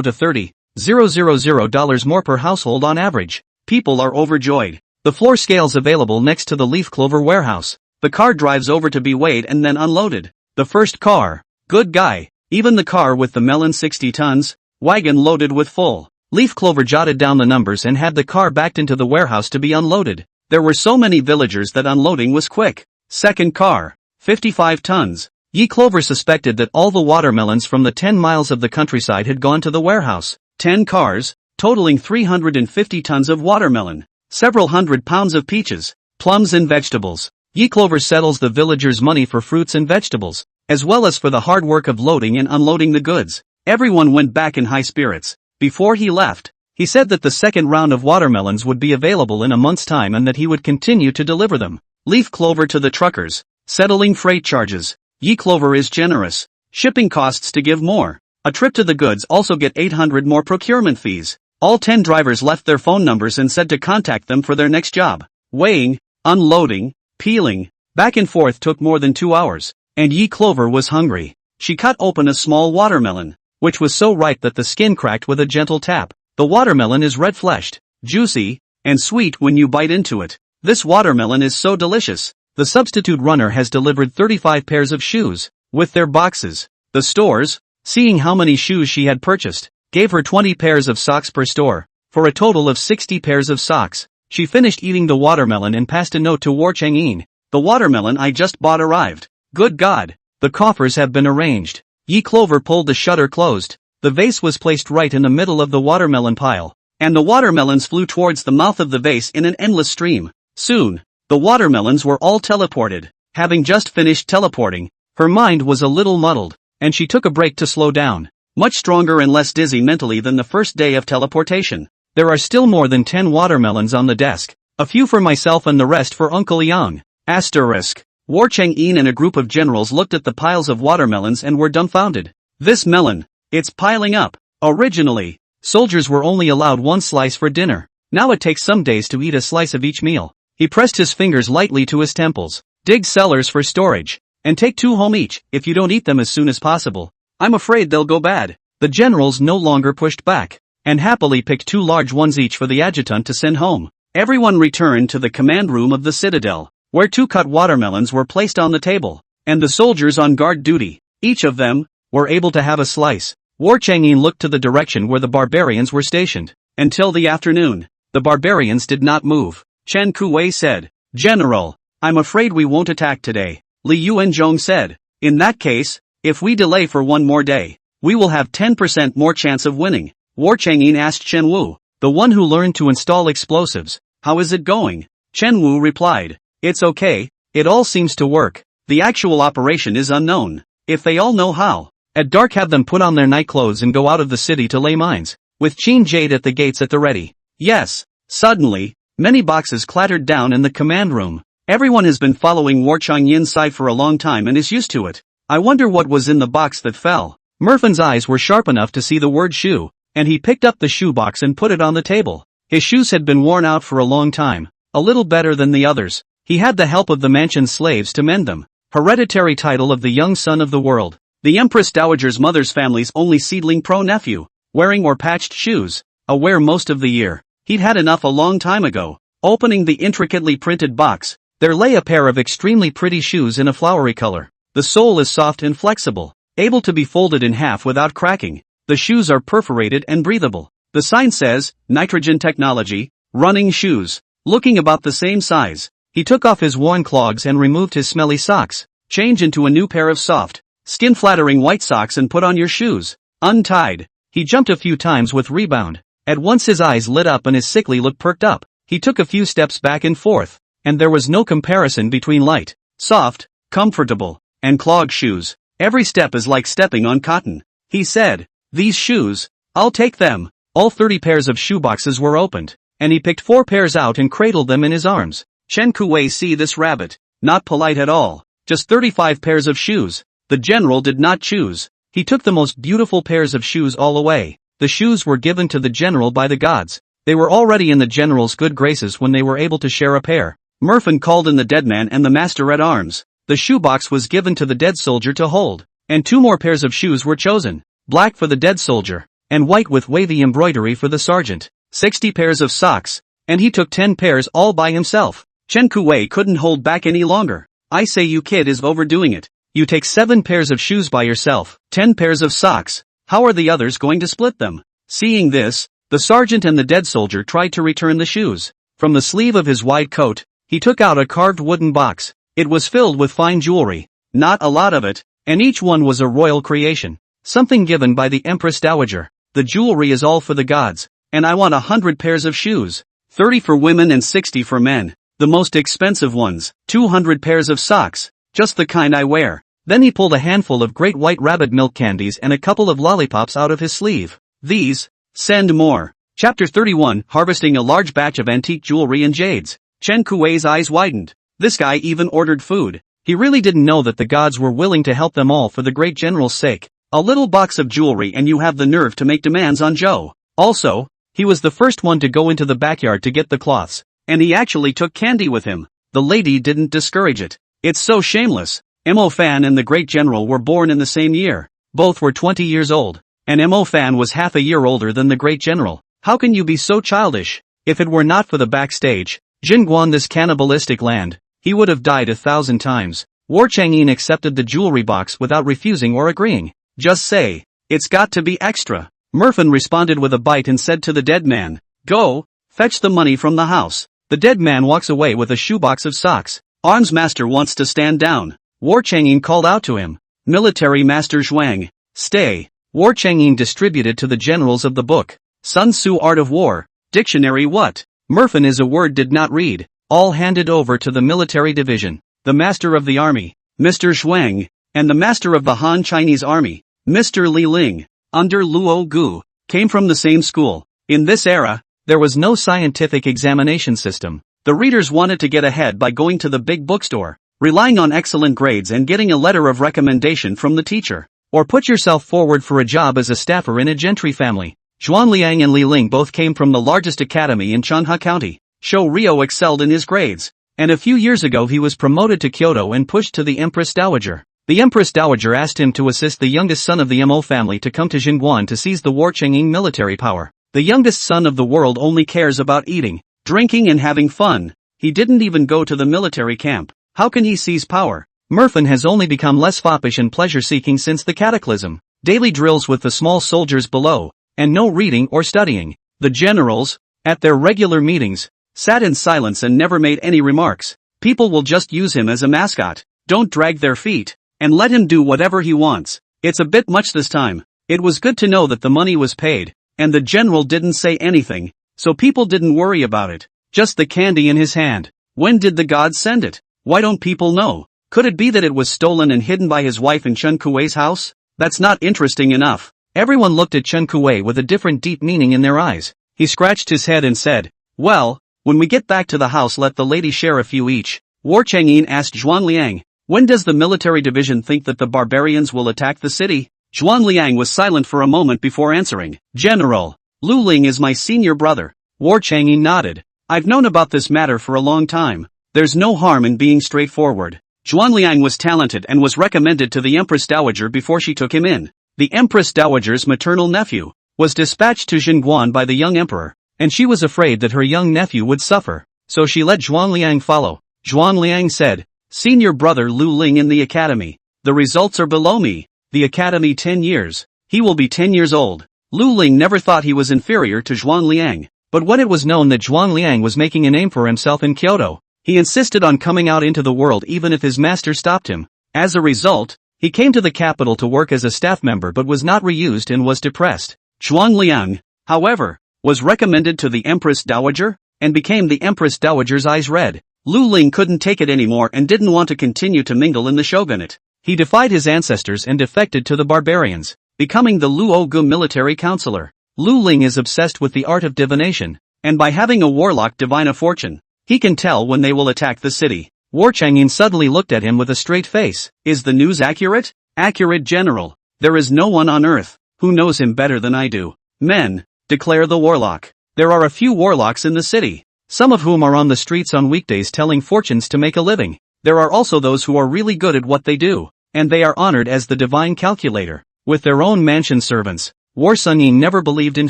Speaker 1: to 30,000 dollars more per household on average. People are overjoyed. The floor scales available next to the leaf clover warehouse. The car drives over to be weighed and then unloaded. The first car. Good guy. Even the car with the melon 60 tons, wagon loaded with full leaf clover jotted down the numbers and had the car backed into the warehouse to be unloaded. There were so many villagers that unloading was quick. Second car. 55 tons. Yi Clover suspected that all the watermelons from the 10 miles of the countryside had gone to the warehouse. 10 cars, totaling 350 tons of watermelon, several hundred pounds of peaches, plums and vegetables. Yi Clover settles the villagers' money for fruits and vegetables, as well as for the hard work of loading and unloading the goods. Everyone went back in high spirits. Before he left, he said that the second round of watermelons would be available in a month's time and that he would continue to deliver them. Leaf clover to the truckers. Settling freight charges. Yi Clover is generous. Shipping costs to give more. A trip to the goods also get 800 more procurement fees. All 10 drivers left their phone numbers and said to contact them for their next job. Weighing, unloading, peeling, back and forth took more than 2 hours, and Yi Clover was hungry. She cut open a small watermelon, which was so ripe that the skin cracked with a gentle tap. The watermelon is red-fleshed, juicy, and sweet when you bite into it. This watermelon is so delicious. The substitute runner has delivered 35 pairs of shoes, with their boxes. The stores, seeing how many shoes she had purchased, gave her 20 pairs of socks per store, for a total of 60 pairs of socks. She finished eating the watermelon and passed a note to War Chang'in. The watermelon I just bought arrived. Good God! The coffers have been arranged. Yi Clover pulled the shutter closed. The vase was placed right in the middle of the watermelon pile, and the watermelons flew towards the mouth of the vase in an endless stream. Soon, the watermelons were all teleported. Having just finished teleporting, her mind was a little muddled, and she took a break to slow down. Much stronger and less dizzy mentally than the first day of teleportation. There are still more than 10 watermelons on the desk. A few for myself and the rest for Uncle Yang. Asterisk. War Chang'in and a group of generals looked at the piles of watermelons and were dumbfounded. This melon, it's piling up. Originally, soldiers were only allowed one slice for dinner. Now it takes some days to eat a slice of each meal. He pressed his fingers lightly to his temples. Dig cellars for storage, and take 2 home each, if you don't eat them as soon as possible. I'm afraid they'll go bad. The generals no longer pushed back, and happily picked 2 large ones each for the adjutant to send home. Everyone returned to the command room of the citadel, where 2 cut watermelons were placed on the table, and the soldiers on guard duty, each of them, were able to have a slice. War Chang'in looked to the direction where the barbarians were stationed. Until the afternoon, the barbarians did not move. Chen Kuwei said, General, I'm afraid we won't attack today. Li Yuanzhong said, in that case, if we delay for 1 more day, we will have 10% more chance of winning. War Chang'in asked Chen Wu, the one who learned to install explosives, how is it going? Chen Wu replied, it's okay, it all seems to work. The actual operation is unknown. If they all know how, at dark have them put on their night clothes and go out of the city to lay mines, with Qin Jade at the gates at the ready. Yes. Suddenly, many boxes clattered down in the command room. Everyone has been following War Changyin's side for a long time and is used to it. I wonder what was in the box that fell. Merfin's eyes were sharp enough to see the word shoe, and he picked up the shoe box and put it on the table. His shoes had been worn out for a long time, a little better than the others. He had the help of the mansion's slaves to mend them. Hereditary title of the young son of the world. The Empress Dowager's mother's family's only seedling pro-nephew, wearing or patched shoes, a wear most of the year. He'd had enough a long time ago. Opening the intricately printed box, there lay a pair of extremely pretty shoes in a flowery color. The sole is soft and flexible, able to be folded in half without cracking. The shoes are perforated and breathable. The sign says, Nitrogen Technology, running shoes. Looking about the same size, he took off his worn clogs and removed his smelly socks. Change into a new pair of soft, skin-flattering white socks and put on your shoes. Untied. He jumped a few times with rebound. At once his eyes lit up and his sickly look perked up. He took a few steps back and forth, and there was no comparison between light, soft, comfortable, and clog shoes. Every step is like stepping on cotton. He said, these shoes, I'll take them. All 30 pairs of shoeboxes were opened, and he picked 4 pairs out and cradled them in his arms. Chen Kuwei see this rabbit, not polite at all. Just 35 pairs of shoes. The general did not choose. He took the most beautiful pairs of shoes all away. The shoes were given to the general by the gods. They were already in the general's good graces when they were able to share a pair. Merfin called in the dead man and the master-at-arms. The shoebox was given to the dead soldier to hold, and 2 more pairs of shoes were chosen, black for the dead soldier, and white with wavy embroidery for the sergeant. 60 pairs of socks, and he took 10 pairs all by himself. Chen Kuwei couldn't hold back any longer. I say you kid is overdoing it. You take 7 pairs of shoes by yourself, 10 pairs of socks. How are the others going to split them? Seeing this, the sergeant and the dead soldier tried to return the shoes. From the sleeve of his wide coat, he took out a carved wooden box. It was filled with fine jewelry. Not a lot of it, and each one was a royal creation. Something given by the Empress Dowager. The jewelry is all for the gods, and I want 100 pairs of shoes. 30 for women and 60 for men. The most expensive ones. 200 pairs of socks. Just the kind I wear. Then he pulled a handful of great white rabbit milk candies and a couple of lollipops out of his sleeve. These. Send more. Chapter 31. Harvesting a large batch of antique jewelry and jades. Chen Kuwei's eyes widened. This guy even ordered food. He really didn't know that the gods were willing to help them all for the great general's sake. A little box of jewelry and you have the nerve to make demands on Joe. Also, he was the first one to go into the backyard to get the cloths, and he actually took candy with him. The lady didn't discourage it. It's so shameless. Mo Fan and the great general were born in the same year. Both were 20 years old, and Mo Fan was half a year older than the great general. How can you be so childish? If it were not for the backstage, Jingguan, this cannibalistic land, he would have died 1,000 times. War Chang'in accepted the jewelry box without refusing or agreeing. Just say, it's got to be extra. Merfin responded with a bite and said to the dead man, go, fetch the money from the house. The dead man walks away with a shoebox of socks. Arms Master wants to stand down. War Chang'in called out to him. Military Master Zhuang, stay. War Chang'in distributed to the generals of the book. Sun Tzu Art of War. Dictionary what? Merfin is a word did not read. All handed over to the military division. The master of the army, Mr. Zhuang, and the master of the Han Chinese army, Mr. Li Ling, under Luo Gu, came from the same school. In this era, there was no scientific examination system. The readers wanted to get ahead by going to the big bookstore, relying on excellent grades and getting a letter of recommendation from the teacher. Or put yourself forward for a job as a staffer in a gentry family. Zhuan Liang and Li Ling both came from the largest academy in Chanha County. Shou Rio excelled in his grades, and a few years ago he was promoted to Kyoto and pushed to the Empress Dowager. The Empress Dowager asked him to assist the youngest son of the Mo family to come to Jingguan to seize the War Chang'in military power. The youngest son of the world only cares about eating, drinking and having fun. He didn't even go to the military camp. How can he seize power? Merfin has only become less foppish and pleasure-seeking since the cataclysm. Daily drills with the small soldiers below, and no reading or studying. The generals, at their regular meetings, sat in silence and never made any remarks. People will just use him as a mascot. Don't drag their feet, and let him do whatever he wants. It's a bit much this time. It was good to know that the money was paid, and the general didn't say anything, so people didn't worry about it. Just the candy in his hand. When did the gods send it? Why don't people know? Could it be that it was stolen and hidden by his wife in Chen Kuwei's house? That's not interesting enough. Everyone looked at Chen Kuwei with a different deep meaning in their eyes. He scratched his head and said, well, when we get back to the house let the lady share a few each. War Chang'in asked Zhuan Liang, when does the military division think that the barbarians will attack the city? Zhuan Liang was silent for a moment before answering. General, Lu Ling is my senior brother. War Chang'in nodded. I've known about this matter for a long time. There's no harm in being straightforward. Zhuan Liang was talented and was recommended to the Empress Dowager before she took him in. The Empress Dowager's maternal nephew was dispatched to Jingguan by the young emperor, and she was afraid that her young nephew would suffer, so she let Zhuan Liang follow. Zhuan Liang said, senior brother Lu Ling in the academy. The results are below me. The academy 10 years. He will be 10 years old. Lu Ling never thought he was inferior to Zhuan Liang, but when it was known that Zhuan Liang was making a name for himself in Kyoto, he insisted on coming out into the world even if his master stopped him. As a result, he came to the capital to work as a staff member but was not reused and was depressed. Zhuan Liang, however, was recommended to the Empress Dowager, and became the Empress Dowager's eyes red. Lu Ling couldn't take it anymore and didn't want to continue to mingle in the shogunate. He defied his ancestors and defected to the barbarians, becoming the Luo Gu military counselor. Lu Ling is obsessed with the art of divination, and by having a warlock divine a fortune, he can tell when they will attack the city. War Chang'in suddenly looked at him with a straight face. Is the news accurate? Accurate, General. There is no one on earth who knows him better than I do. Men, declare the warlock. There are a few warlocks in the city. some of whom are on the streets on weekdays telling fortunes to make a living. There are also those who are really good at what they do, and they are honored as the divine calculator. With their own mansion servants, War Sungin never believed in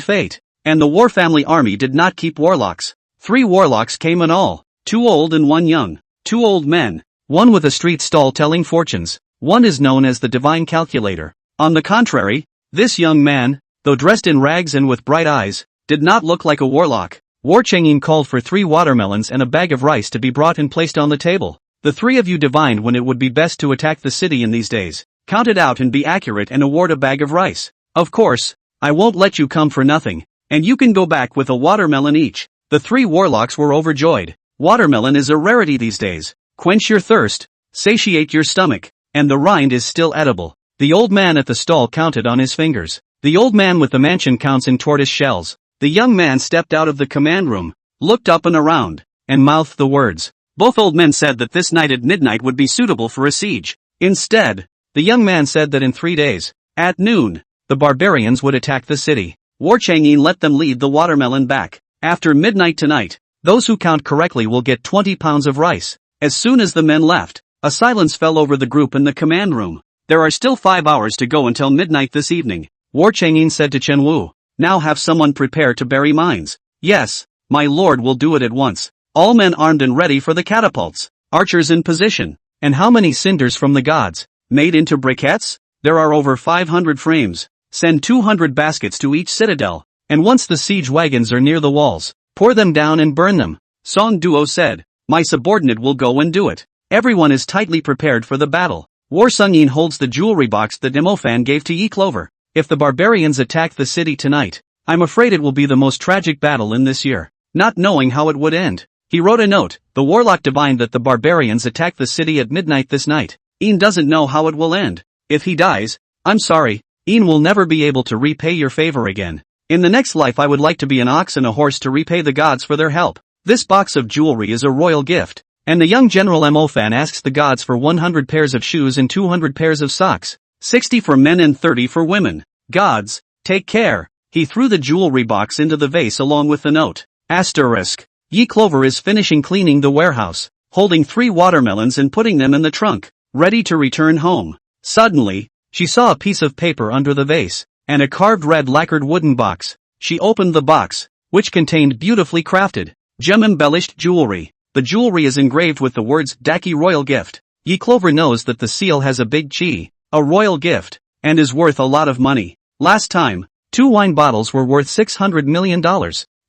Speaker 1: fate, and the War family army did not keep warlocks. 3 warlocks came in all, 2 old and 1 young, 2 old men, 1 with a street stall telling fortunes. 1 is known as the divine calculator. On the contrary, this young man, though dressed in rags and with bright eyes, did not look like a warlock. War Changin called for 3 watermelons and a bag of rice to be brought and placed on the table. The 3 of you divined when it would be best to attack the city in these days. Count it out and be accurate and award a bag of rice. Of course, I won't let you come for nothing, and you can go back with a watermelon each. The 3 warlocks were overjoyed. Watermelon is a rarity these days. Quench your thirst, satiate your stomach, and the rind is still edible. The old man at the stall counted on his fingers. The old man with the mansion counts in tortoise shells. The young man stepped out of the command room, looked up and around, and mouthed the words. Both old men said that this night at midnight would be suitable for a siege. Instead, the young man said that in 3 days, at noon, the barbarians would attack the city. War Changin let them lead the watermelon back. After midnight tonight, those who count correctly will get 20 pounds of rice. As soon as the men left, a silence fell over the group in the command room. There are still 5 hours to go until midnight this evening. War Changin said to Chen Wu, now have someone prepare to bury mines. Yes, my lord will do it at once. All men armed and ready for the catapults. Archers in position. And how many cinders from the gods? Made into briquettes? There are over 500 frames. Send 200 baskets to each citadel. And once the siege wagons are near the walls, pour them down and burn them. Song Duo said, my subordinate will go and do it. Everyone is tightly prepared for the battle. War Sungin holds the jewelry box that Demofan gave to Yi Clover. If the barbarians attack the city tonight, I'm afraid it will be the most tragic battle in this year. Not knowing how it would end, he wrote a note. The warlock divined that the barbarians attack the city at midnight this night. Ian doesn't know how it will end. If he dies, I'm sorry, Ian will never be able to repay your favor again. In the next life I would like to be an ox and a horse to repay the gods for their help. This box of jewelry is a royal gift. And the young General Mofan asks the gods for 100 pairs of shoes and 200 pairs of socks. 60 for men and 30 for women. Gods, take care. He threw the jewelry box into the vase along with the note. Asterisk. Yi Clover is finishing cleaning the warehouse, holding 3 watermelons and putting them in the trunk, ready to return home. Suddenly, she saw a piece of paper under the vase, and a carved red lacquered wooden box. She opened the box, which contained beautifully crafted, gem-embellished jewelry. The jewelry is engraved with the words Daki Royal Gift. Yi Clover knows that the seal has a big chi, a royal gift, and is worth a lot of money. Last time, 2 wine bottles were worth $600 million.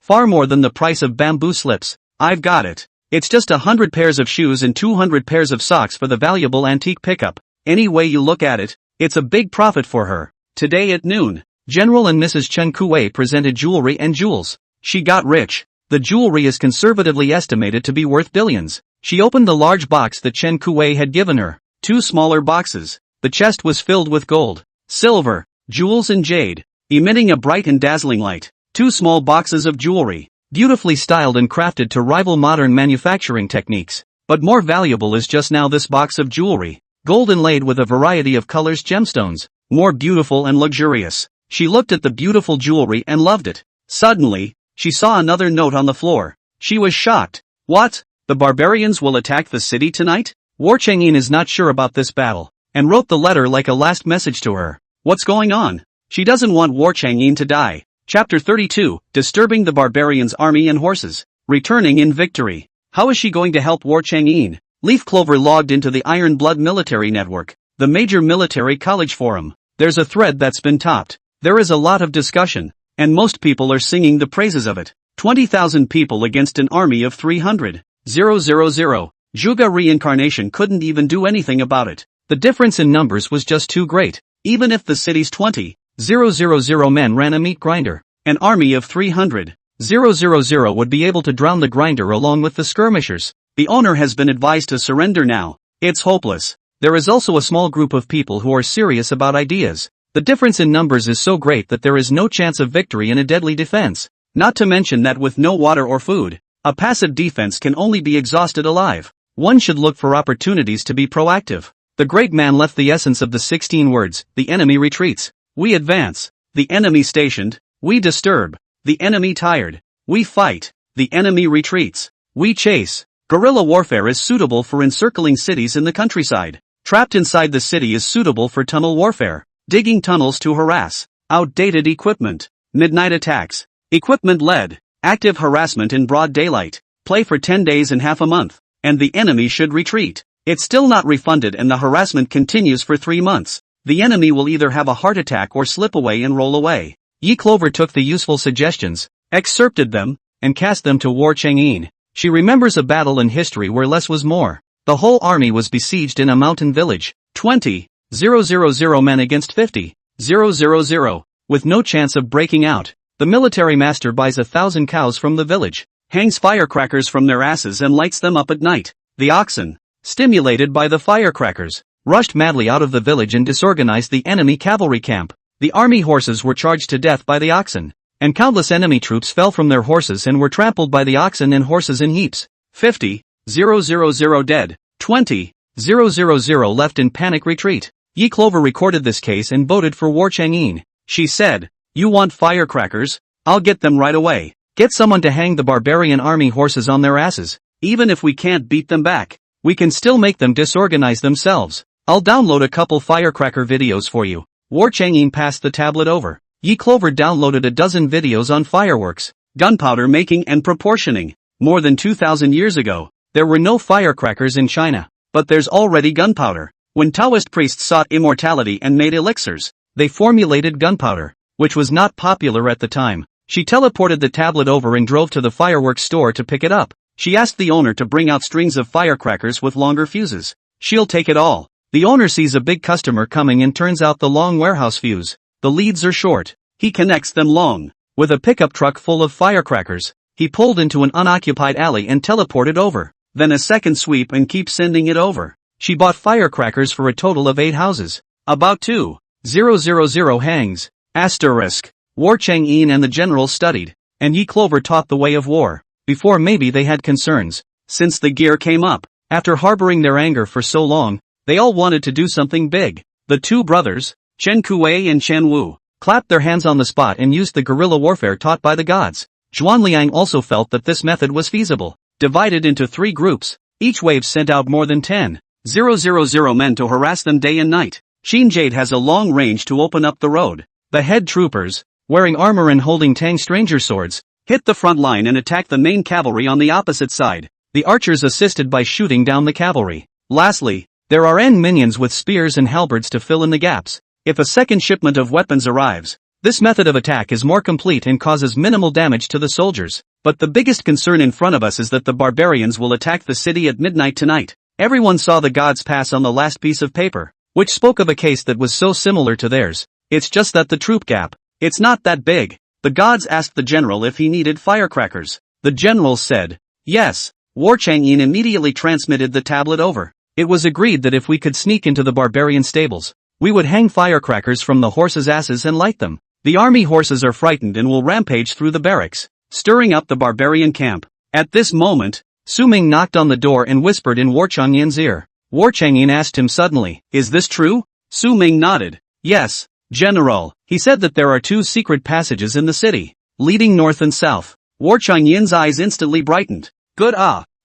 Speaker 1: Far more than the price of bamboo slips. I've got it. It's just 100 pairs of shoes and 200 pairs of socks for the valuable antique pickup. Any way you look at it, it's a big profit for her. Today at noon, General and Mrs. Chen Kuei presented jewelry and jewels. She got rich. The jewelry is conservatively estimated to be worth billions. She opened the large box that Chen Kuei had given her. 2 smaller boxes. The chest was filled with gold, silver, jewels and jade, emitting a bright and dazzling light. 2 small boxes of jewelry, beautifully styled and crafted to rival modern manufacturing techniques. But more valuable is just now this box of jewelry, gold inlaid with a variety of colors gemstones, more beautiful and luxurious. She looked at the beautiful jewelry and loved it. Suddenly, she saw another note on the floor. She was shocked. What? The barbarians will attack the city tonight? War Changin is not sure about this battle, and wrote the letter like a last message to her. What's going on? She doesn't want War Changin to die. Chapter 32, Disturbing the Barbarians' Army and Horses. Returning in victory. How is she going to help War Changin? Leaf Clover logged into the Iron Blood Military Network, the major military college forum. There's a thread that's been topped. There is a lot of discussion, and most people are singing the praises of it. 20,000 people against an army of 300. 000. Juga reincarnation couldn't even do anything about it. The difference in numbers was just too great. Even if the city's 20,000 men ran a meat grinder, an army of 300,000 would be able to drown the grinder along with the skirmishers. The owner has been advised to surrender now. It's hopeless. There is also a small group of people who are serious about ideas. The difference in numbers is so great that there is no chance of victory in a deadly defense. Not to mention that with no water or food, a passive defense can only be exhausted alive. One should look for opportunities to be proactive. The great man left the essence of the 16 words. The enemy retreats. We advance. The enemy stationed. We disturb. The enemy tired. We fight. The enemy retreats. We chase. Guerrilla warfare is suitable for encircling cities in the countryside. Trapped inside the city is suitable for tunnel warfare. Digging tunnels to harass. Outdated equipment. Midnight attacks. Equipment-led. Active harassment in broad daylight. Play for 10 days and half a month. And the enemy should retreat. It's still not refunded and the harassment continues for 3 months. The enemy will either have a heart attack or slip away and roll away. Yi Clover took the useful suggestions, excerpted them, and cast them to War Chang'in. She remembers a battle in history where less was more. The whole army was besieged in a mountain village. 20,000 men against 50,000, with no chance of breaking out. The military master buys 1,000 cows from the village, hangs firecrackers from their asses and lights them up at night. The oxen, stimulated by the firecrackers, rushed madly out of the village and disorganized the enemy cavalry camp. The army horses were charged to death by the oxen, and countless enemy troops fell from their horses and were trampled by the oxen and horses in heaps. 50,000 dead, 20,000 left in panic retreat. Yi Clover recorded this case and voted for War Chang'in. She said, "You want firecrackers? I'll get them right away. Get someone to hang the barbarian army horses on their asses. Even if we can't beat them back, we can still make them disorganize themselves. I'll download a couple firecracker videos for you." War Chang'in passed the tablet over. Yi Clover downloaded a dozen videos on fireworks, gunpowder making and proportioning. More than 2,000 years ago, there were no firecrackers in China, but there's already gunpowder. When Taoist priests sought immortality and made elixirs, they formulated gunpowder, which was not popular at the time. She teleported the tablet over and drove to the fireworks store to pick it up. She asked the owner to bring out strings of firecrackers with longer fuses. She'll take it all. The owner sees a big customer coming and turns out the long warehouse fuse. The leads are short. He connects them long. With a pickup truck full of firecrackers, he pulled into an unoccupied alley and teleported over. Then a second sweep and keep sending it over. She bought firecrackers for a total of 8 houses. About 2,000 hangs. Asterisk. War Chang'in and the generals studied, and Yi Clover taught the way of war. Before maybe they had concerns. Since the gear came up, after harboring their anger for so long, they all wanted to do something big. The two brothers, Chen Kuei and Chen Wu, clapped their hands on the spot and used the guerrilla warfare taught by the gods. Zhuanliang also felt that this method was feasible. Divided into 3 groups, each wave sent out more than 10,000 men to harass them day and night. Xin Jade has a long range to open up the road. The head troopers, wearing armor and holding Tang stranger swords, hit the front line and attack the main cavalry on the opposite side. The archers assisted by shooting down the cavalry. Lastly, there are N minions with spears and halberds to fill in the gaps. If a second shipment of weapons arrives, this method of attack is more complete and causes minimal damage to the soldiers. But the biggest concern in front of us is that the barbarians will attack the city at midnight tonight. Everyone saw the gods pass on the last piece of paper, which spoke of a case that was so similar to theirs. It's just that the troop gap, it's not that big. The gods asked the general if he needed firecrackers. The general said, yes. War Chang'in immediately transmitted the tablet over. It was agreed that if we could sneak into the barbarian stables, we would hang firecrackers from the horses' asses and light them. The army horses are frightened and will rampage through the barracks, stirring up the barbarian camp. At this moment, Su Ming knocked on the door and whispered in War Chang'in's ear. War Chang'in asked him suddenly, "Is this true?" Su Ming nodded. "Yes, General." He said that there are 2 secret passages in the city, leading north and south. War Chang'in's eyes instantly brightened. "Good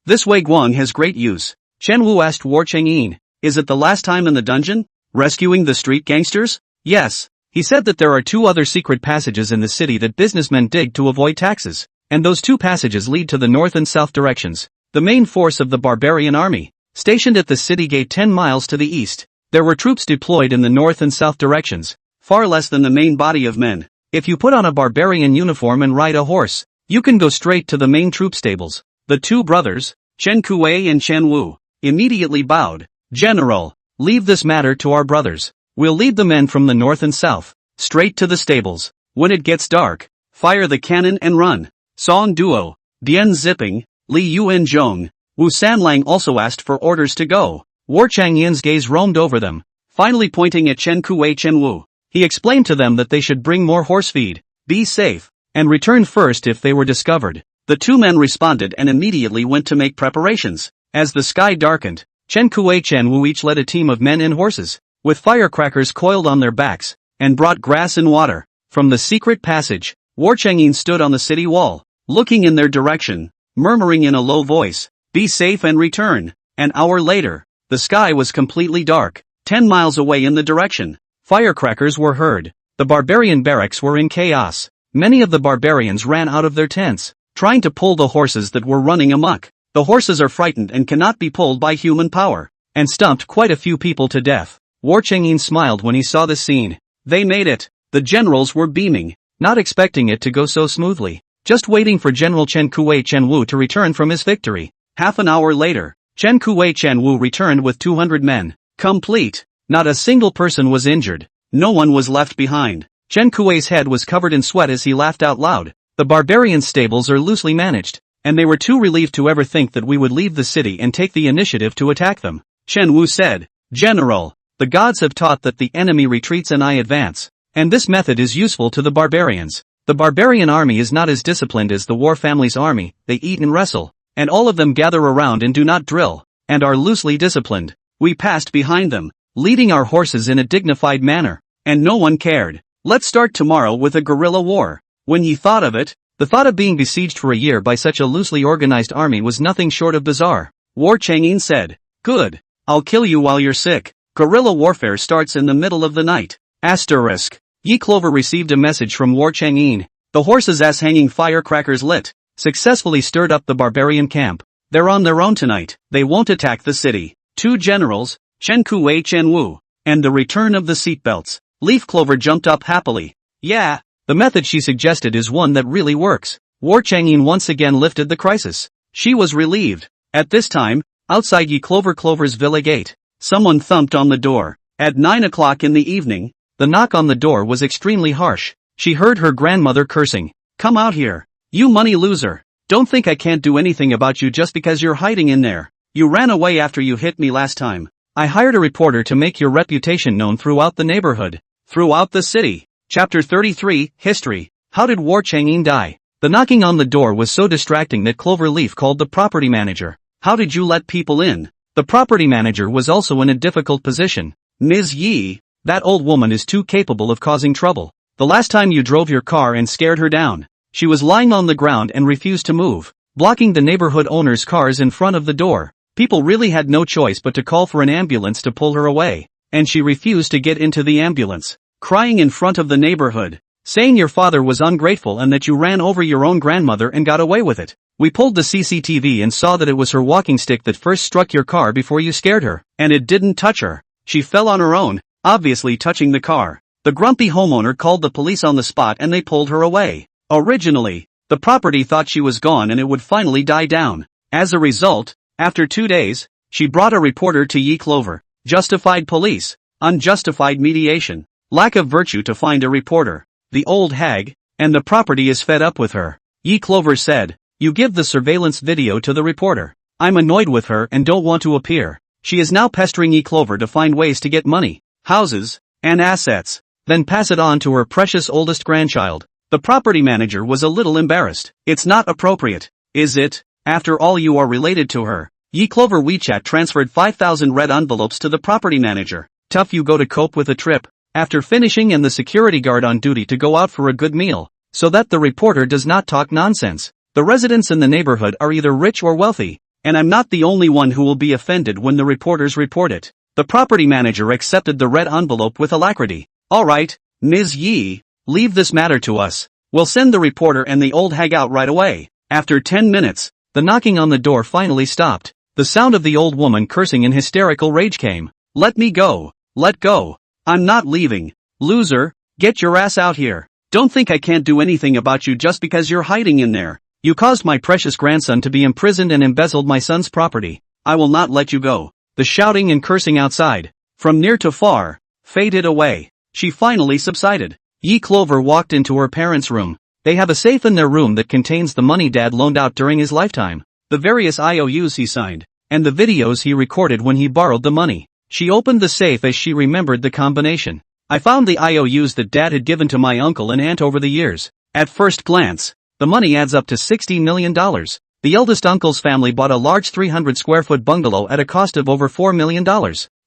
Speaker 1: this Wei Guang has great use." Chen Wu asked War Chang'in, "Is it the last time in the dungeon? Rescuing the street gangsters?" "Yes." He said that there are 2 other secret passages in the city that businessmen dig to avoid taxes, and those 2 passages lead to the north and south directions. The main force of the barbarian army, stationed at the city gate 10 miles to the east. There were troops deployed in the north and south directions, far less than the main body of men. If you put on a barbarian uniform and ride a horse, you can go straight to the main troop stables. The 2 brothers, Chen Kuei and Chen Wu, immediately bowed. "General, leave this matter to our brothers. We'll lead the men from the north and south, straight to the stables. When it gets dark, fire the cannon and run." Song Duo, Dian Ziping, Li Yuan Zhong, Wu Sanlang also asked for orders to go. War Chang'in's gaze roamed over them, finally pointing at Chen Kuei Chen Wu. He explained to them that they should bring more horse feed, be safe, and return first if they were discovered. The 2 men responded and immediately went to make preparations. As the sky darkened, Chen Kuei Chen Wu each led a team of men and horses, with firecrackers coiled on their backs, and brought grass and water. From the secret passage, War Chang'in stood on the city wall. looking in their direction, murmuring in a low voice, "Be safe and return." An hour later, the sky was completely dark. 10 miles away in the direction, firecrackers were heard. The barbarian barracks were in chaos. Many of the barbarians ran out of their tents, trying to pull the horses that were running amok. The horses are frightened and cannot be pulled by human power, and stomped quite a few people to death. War Chang'in smiled when he saw the scene. They made it. The generals were beaming, not expecting it to go so smoothly, just waiting for General Chen Kuei Chenwu to return from his victory. Half an hour later, Chen Kuei Chenwu returned with 200 men, complete. Not a single person was injured. No one was left behind. Chen Kuei's head was covered in sweat as he laughed out loud. The barbarian stables are loosely managed, and they were too relieved to ever think that we would leave the city and take the initiative to attack them. Chen Wu said, "General, the gods have taught that the enemy retreats and I advance, and this method is useful to the barbarians. The barbarian army is not as disciplined as the war family's army, they eat and wrestle, and all of them gather around and do not drill, and are loosely disciplined. We passed behind them, leading our horses in a dignified manner, and no one cared. Let's start tomorrow with a guerrilla war." When he thought of it, the thought of being besieged for a year by such a loosely organized army was nothing short of bizarre. War Chang'in said, "Good. I'll kill you while you're sick." Guerrilla warfare starts in the middle of the night. Asterisk. Yi Clover received a message from War Chang'in. The horses as hanging firecrackers lit, successfully stirred up the barbarian camp. They're on their own tonight. They won't attack the city. 2 generals, Chen Kuei Chenwu, and the return of the seatbelts. Leaf Clover jumped up happily. Yeah, the method she suggested is one that really works. War Chang'in once again lifted the crisis. She was relieved. At this time, outside Yi Clover's villa gate, someone thumped on the door. At 9 o'clock in the evening, the knock on the door was extremely harsh. She heard her grandmother cursing. "Come out here, you money loser. Don't think I can't do anything about you just because you're hiding in there. You ran away after you hit me last time. I hired a reporter to make your reputation known throughout the neighborhood, throughout the city." Chapter 33, History. How did War Chang'in die? The knocking on the door was so distracting that Clover Leaf called the property manager. "How did you let people in?" The property manager was also in a difficult position. "Ms. Yi, that old woman is too capable of causing trouble. The last time you drove your car and scared her down, she was lying on the ground and refused to move, blocking the neighborhood owner's cars in front of the door. People really had no choice but to call for an ambulance to pull her away, and she refused to get into the ambulance, crying in front of the neighborhood, saying your father was ungrateful and that you ran over your own grandmother and got away with it. We pulled the CCTV and saw that it was her walking stick that first struck your car before you scared her, and it didn't touch her. She fell on her own, obviously touching the car. The grumpy homeowner called the police on the spot and they pulled her away. Originally, the property thought she was gone and it would finally die down. As a result, after 2 days, she brought a reporter to Yi Clover. Justified police, unjustified mediation, lack of virtue to find a reporter. The old hag, and the property is fed up with her. Yi Clover said, "You give the surveillance video to the reporter. I'm annoyed with her and don't want to appear. She is now pestering Yi Clover to find ways to get money, houses, and assets, then pass it on to her precious oldest grandchild." The property manager was a little embarrassed. "It's not appropriate, is it? After all, you are related to her." Yi Clover WeChat transferred 5,000 red envelopes to the property manager. "Tough you go to cope with a trip, after finishing and the security guard on duty to go out for a good meal, so that the reporter does not talk nonsense. The residents in the neighborhood are either rich or wealthy, and I'm not the only one who will be offended when the reporters report it." The property manager accepted the red envelope with alacrity. "All right, Ms. Yi, leave this matter to us. We'll send the reporter and the old hag out right away." After 10 minutes, the knocking on the door finally stopped. The sound of the old woman cursing in hysterical rage came. "Let me go. Let go. I'm not leaving. Loser, get your ass out here. Don't think I can't do anything about you just because you're hiding in there. You caused my precious grandson to be imprisoned and embezzled my son's property. I will not let you go." The shouting and cursing outside, from near to far, faded away. She finally subsided. Yi Clover walked into her parents' room. They have a safe in their room that contains the money Dad loaned out during his lifetime, the various IOUs he signed, and the videos he recorded when he borrowed the money. She opened the safe as she remembered the combination. "I found the IOUs that Dad had given to my uncle and aunt over the years. At first glance, the money adds up to $60 million. The eldest uncle's family bought a large 300-square-foot bungalow at a cost of over $4 million,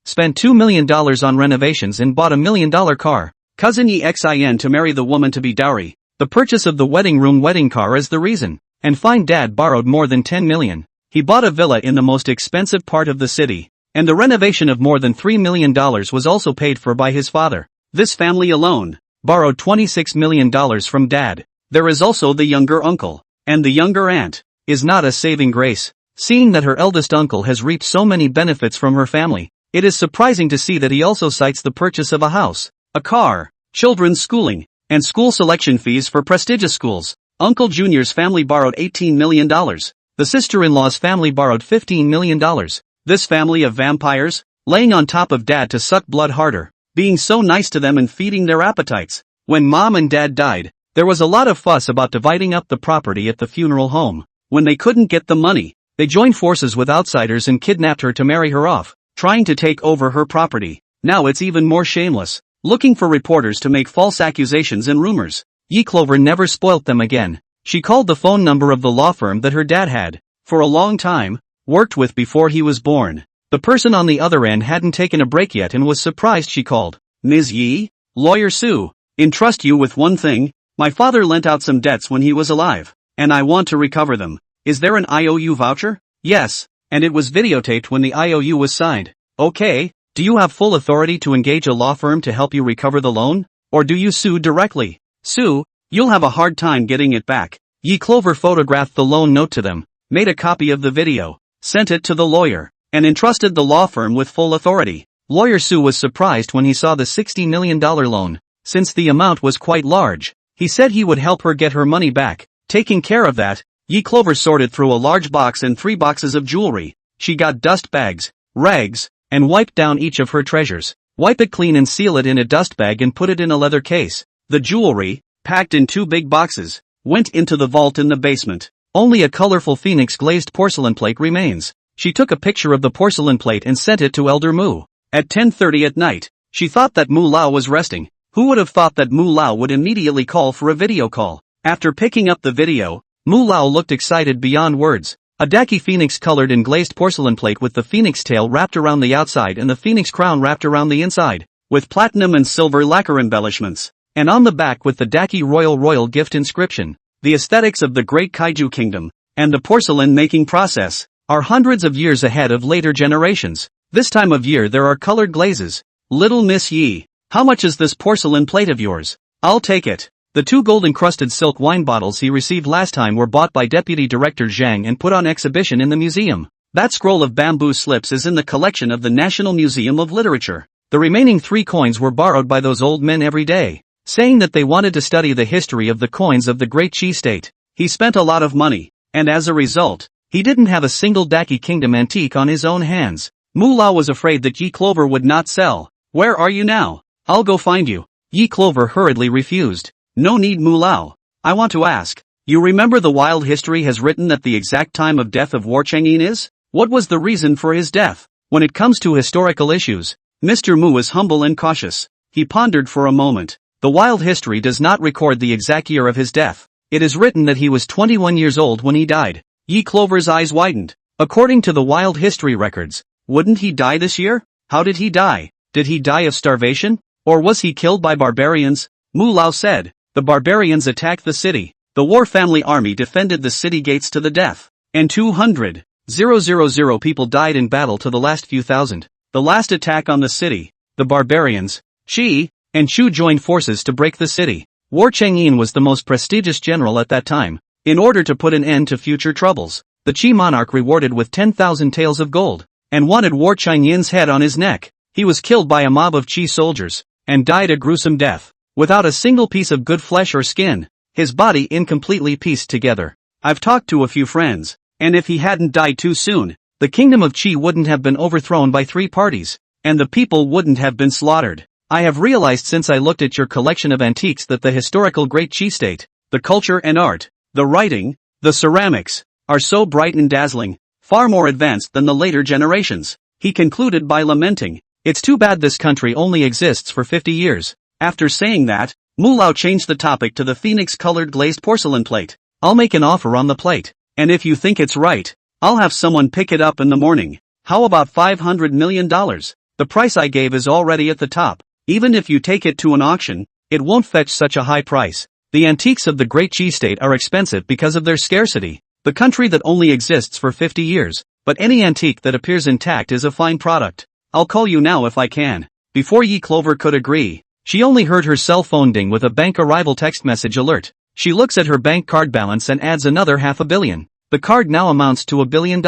Speaker 1: spent $2 million on renovations and bought a $1 million car. Cousin EXIN to marry the woman to be dowry. The purchase of the wedding car as the reason. and find dad borrowed more than 10 million. He bought a villa in the most expensive part of the city, and the renovation of more than $3 million was also paid for by his father. This family alone borrowed $26 million from dad. There is also the younger uncle, and the younger aunt is not a saving grace. Seeing that her eldest uncle has reaped so many benefits from her family, it is surprising to see that he also cites the purchase of a house, a car, children's schooling, and school selection fees for prestigious schools. Uncle Junior's family borrowed $18 million. The sister-in-law's family borrowed $15 million. This family of vampires, laying on top of dad to suck blood harder, being so nice to them and feeding their appetites. When mom and dad died, there was a lot of fuss about dividing up the property at the funeral home. When they couldn't get the money, they joined forces with outsiders and kidnapped her to marry her off, trying to take over her property. Now it's even more shameless, looking for reporters to make false accusations and rumors. Ye Clover never spoilt them again. She called the phone number of the law firm that her dad had, for a long time, worked with before he was born. The person on the other end hadn't taken a break yet and was surprised. She called. Ms. Yi, Lawyer Sue, entrust you with one thing. My father lent out some debts when he was alive, and I want to recover them. Is there an IOU voucher? Yes, and it was videotaped when the IOU was signed. Okay, do you have full authority to engage a law firm to help you recover the loan? Or do you sue directly? Sue, you'll have a hard time getting it back. Ye Clover photographed the loan note to them, made a copy of the video, sent it to the lawyer, and entrusted the law firm with full authority. Lawyer Sue was surprised when he saw the $60 million loan, since the amount was quite large. He said he would help her get her money back. Taking care of that, Ye Clover sorted through a large box and 3 boxes of jewelry. She got dust bags, rags, and wiped down each of her treasures. Wipe it clean and seal it in a dust bag and put it in a leather case. The jewelry, packed in 2 big boxes, went into the vault in the basement. Only a colorful phoenix glazed porcelain plate remains. She took a picture of the porcelain plate and sent it to Elder Mu. At 10:30 at night, she thought that Mu Lao was resting. Who would have thought that Mu Lao would immediately call for a video call? After picking up the video, Mu Lao looked excited beyond words. A dacky phoenix colored in glazed porcelain plate with the phoenix tail wrapped around the outside and the phoenix crown wrapped around the inside, with platinum and silver lacquer embellishments, and on the back with the dacky royal gift inscription. The aesthetics of the great kaiju kingdom, and the porcelain making process, are hundreds of years ahead of later generations. This time of year there are colored glazes. Little Miss Yi, how much is this porcelain plate of yours? I'll take it. The 2 gold-encrusted silk wine bottles he received last time were bought by Deputy Director Zhang and put on exhibition in the museum. That scroll of bamboo slips is in the collection of the National Museum of Literature. The remaining 3 coins were borrowed by those old men every day, saying that they wanted to study the history of the coins of the Great Qi state. He spent a lot of money, and as a result, he didn't have a single Dacky Kingdom antique on his own hands. Mu Lao was afraid that Ye Clover would not sell. Where are you now? I'll go find you. Ye Clover hurriedly refused. No need, Mu Lao. I want to ask. You remember the wild history has written that the exact time of death of War Chang'in is? What was the reason for his death? When it comes to historical issues, Mr. Mu is humble and cautious. He pondered for a moment. The wild history does not record the exact year of his death. It is written that he was 21 years old when he died. Ye Clover's eyes widened. According to the wild history records, wouldn't he die this year? How did he die? Did he die of starvation? Or was he killed by barbarians? Mu Lao said. The barbarians attacked the city. The war family army defended the city gates to the death. And 200,000 people died in battle to the last few thousand. The last attack on the city, the barbarians, Qi, and Shu joined forces to break the city. War Chang'in was the most prestigious general at that time. In order to put an end to future troubles, the Qi monarch rewarded with 10,000 taels of gold, and wanted War Chang'in's head on his neck. He was killed by a mob of Qi soldiers, and died a gruesome death, without a single piece of good flesh or skin, his body incompletely pieced together. I've talked to a few friends, and if he hadn't died too soon, the kingdom of Qi wouldn't have been overthrown by 3 parties, and the people wouldn't have been slaughtered. I have realized since I looked at your collection of antiques that the historical Great Qi state, the culture and art, the writing, the ceramics, are so bright and dazzling, far more advanced than the later generations. He concluded by lamenting, it's too bad this country only exists for 50 years. After saying that, Mu Lao changed the topic to the phoenix-colored glazed porcelain plate. I'll make an offer on the plate, and if you think it's right, I'll have someone pick it up in the morning. How about $500 million? The price I gave is already at the top. Even if you take it to an auction, it won't fetch such a high price. The antiques of the Great Qi state are expensive because of their scarcity. The country that only exists for 50 years, but any antique that appears intact is a fine product. I'll call you now if I can. Before Yi Clover could agree, she only heard her cell phone ding with a bank arrival text message alert. She looks at her bank card balance and adds another $500 million. The card now amounts to $1 billion.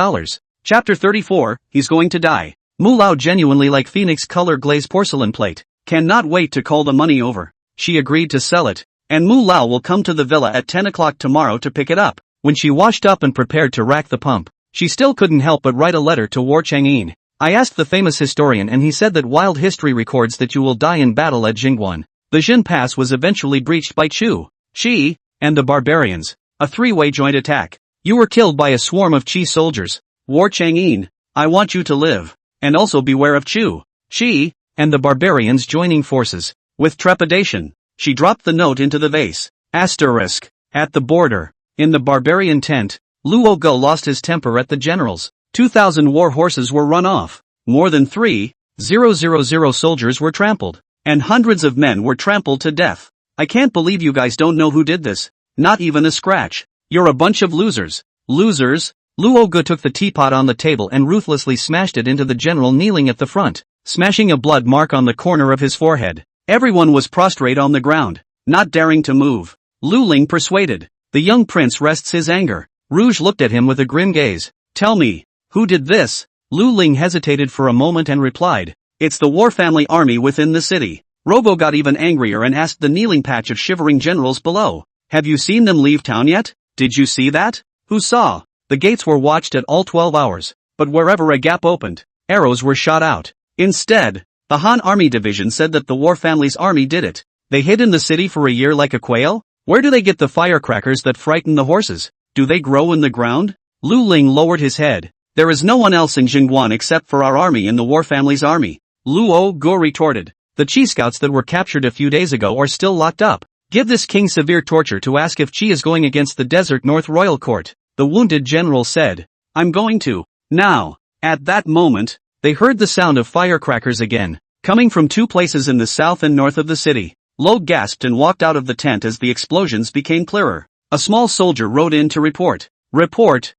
Speaker 1: Chapter 34, He's Going to Die. Mu Lao, genuinely like phoenix color glazed porcelain plate, cannot wait to call the money over. She agreed to sell it, and Mu Lao will come to the villa at 10 o'clock tomorrow to pick it up. When she washed up and prepared to rack the pump, she still couldn't help but write a letter to War Chang'an. I asked the famous historian and he said that wild history records that you will die in battle at Jingguan. The Jin Pass was eventually breached by Chu, Qi, and the barbarians. A three-way joint attack. You were killed by a swarm of Qi soldiers. War Chang'an, I want you to live. And also beware of Chu, Qi, and the barbarians joining forces. With trepidation, she dropped the note into the vase. Asterisk. At the border, in the barbarian tent, Luo Ge lost his temper at the generals. 2,000 war horses were run off. More than 3,000 soldiers were trampled. And hundreds of men were trampled to death. I can't believe you guys don't know who did this. Not even a scratch. You're a bunch of losers. Losers? Luo Ge took the teapot on the table and ruthlessly smashed it into the general kneeling at the front, smashing a blood mark on the corner of his forehead. Everyone was prostrate on the ground, not daring to move. Lu Ling persuaded. The young prince rests his anger. Rouge looked at him with a grim gaze. Tell me, who did this? Lu Ling hesitated for a moment and replied, it's the war family army within the city. Robo got even angrier and asked the kneeling patch of shivering generals below. Have you seen them leave town yet? Did you see that? Who saw? The gates were watched at all 12 hours, but wherever a gap opened, arrows were shot out. Instead, the Han army division said that the war family's army did it. They hid in the city for a year like a quail? Where do they get the firecrackers that frighten the horses? Do they grow in the ground? Lu Ling lowered his head. There is no one else in Jingguan except for our army and the war family's army. Luo Ge retorted. The Qi scouts that were captured a few days ago are still locked up. Give this king severe torture to ask if Qi is going against the Desert North Royal Court. The wounded general said. I'm going to. Now. At that moment, they heard the sound of firecrackers again, coming from two places in the south and north of the city. Lo gasped and walked out of the tent as the explosions became clearer. A small soldier rode in to report. Report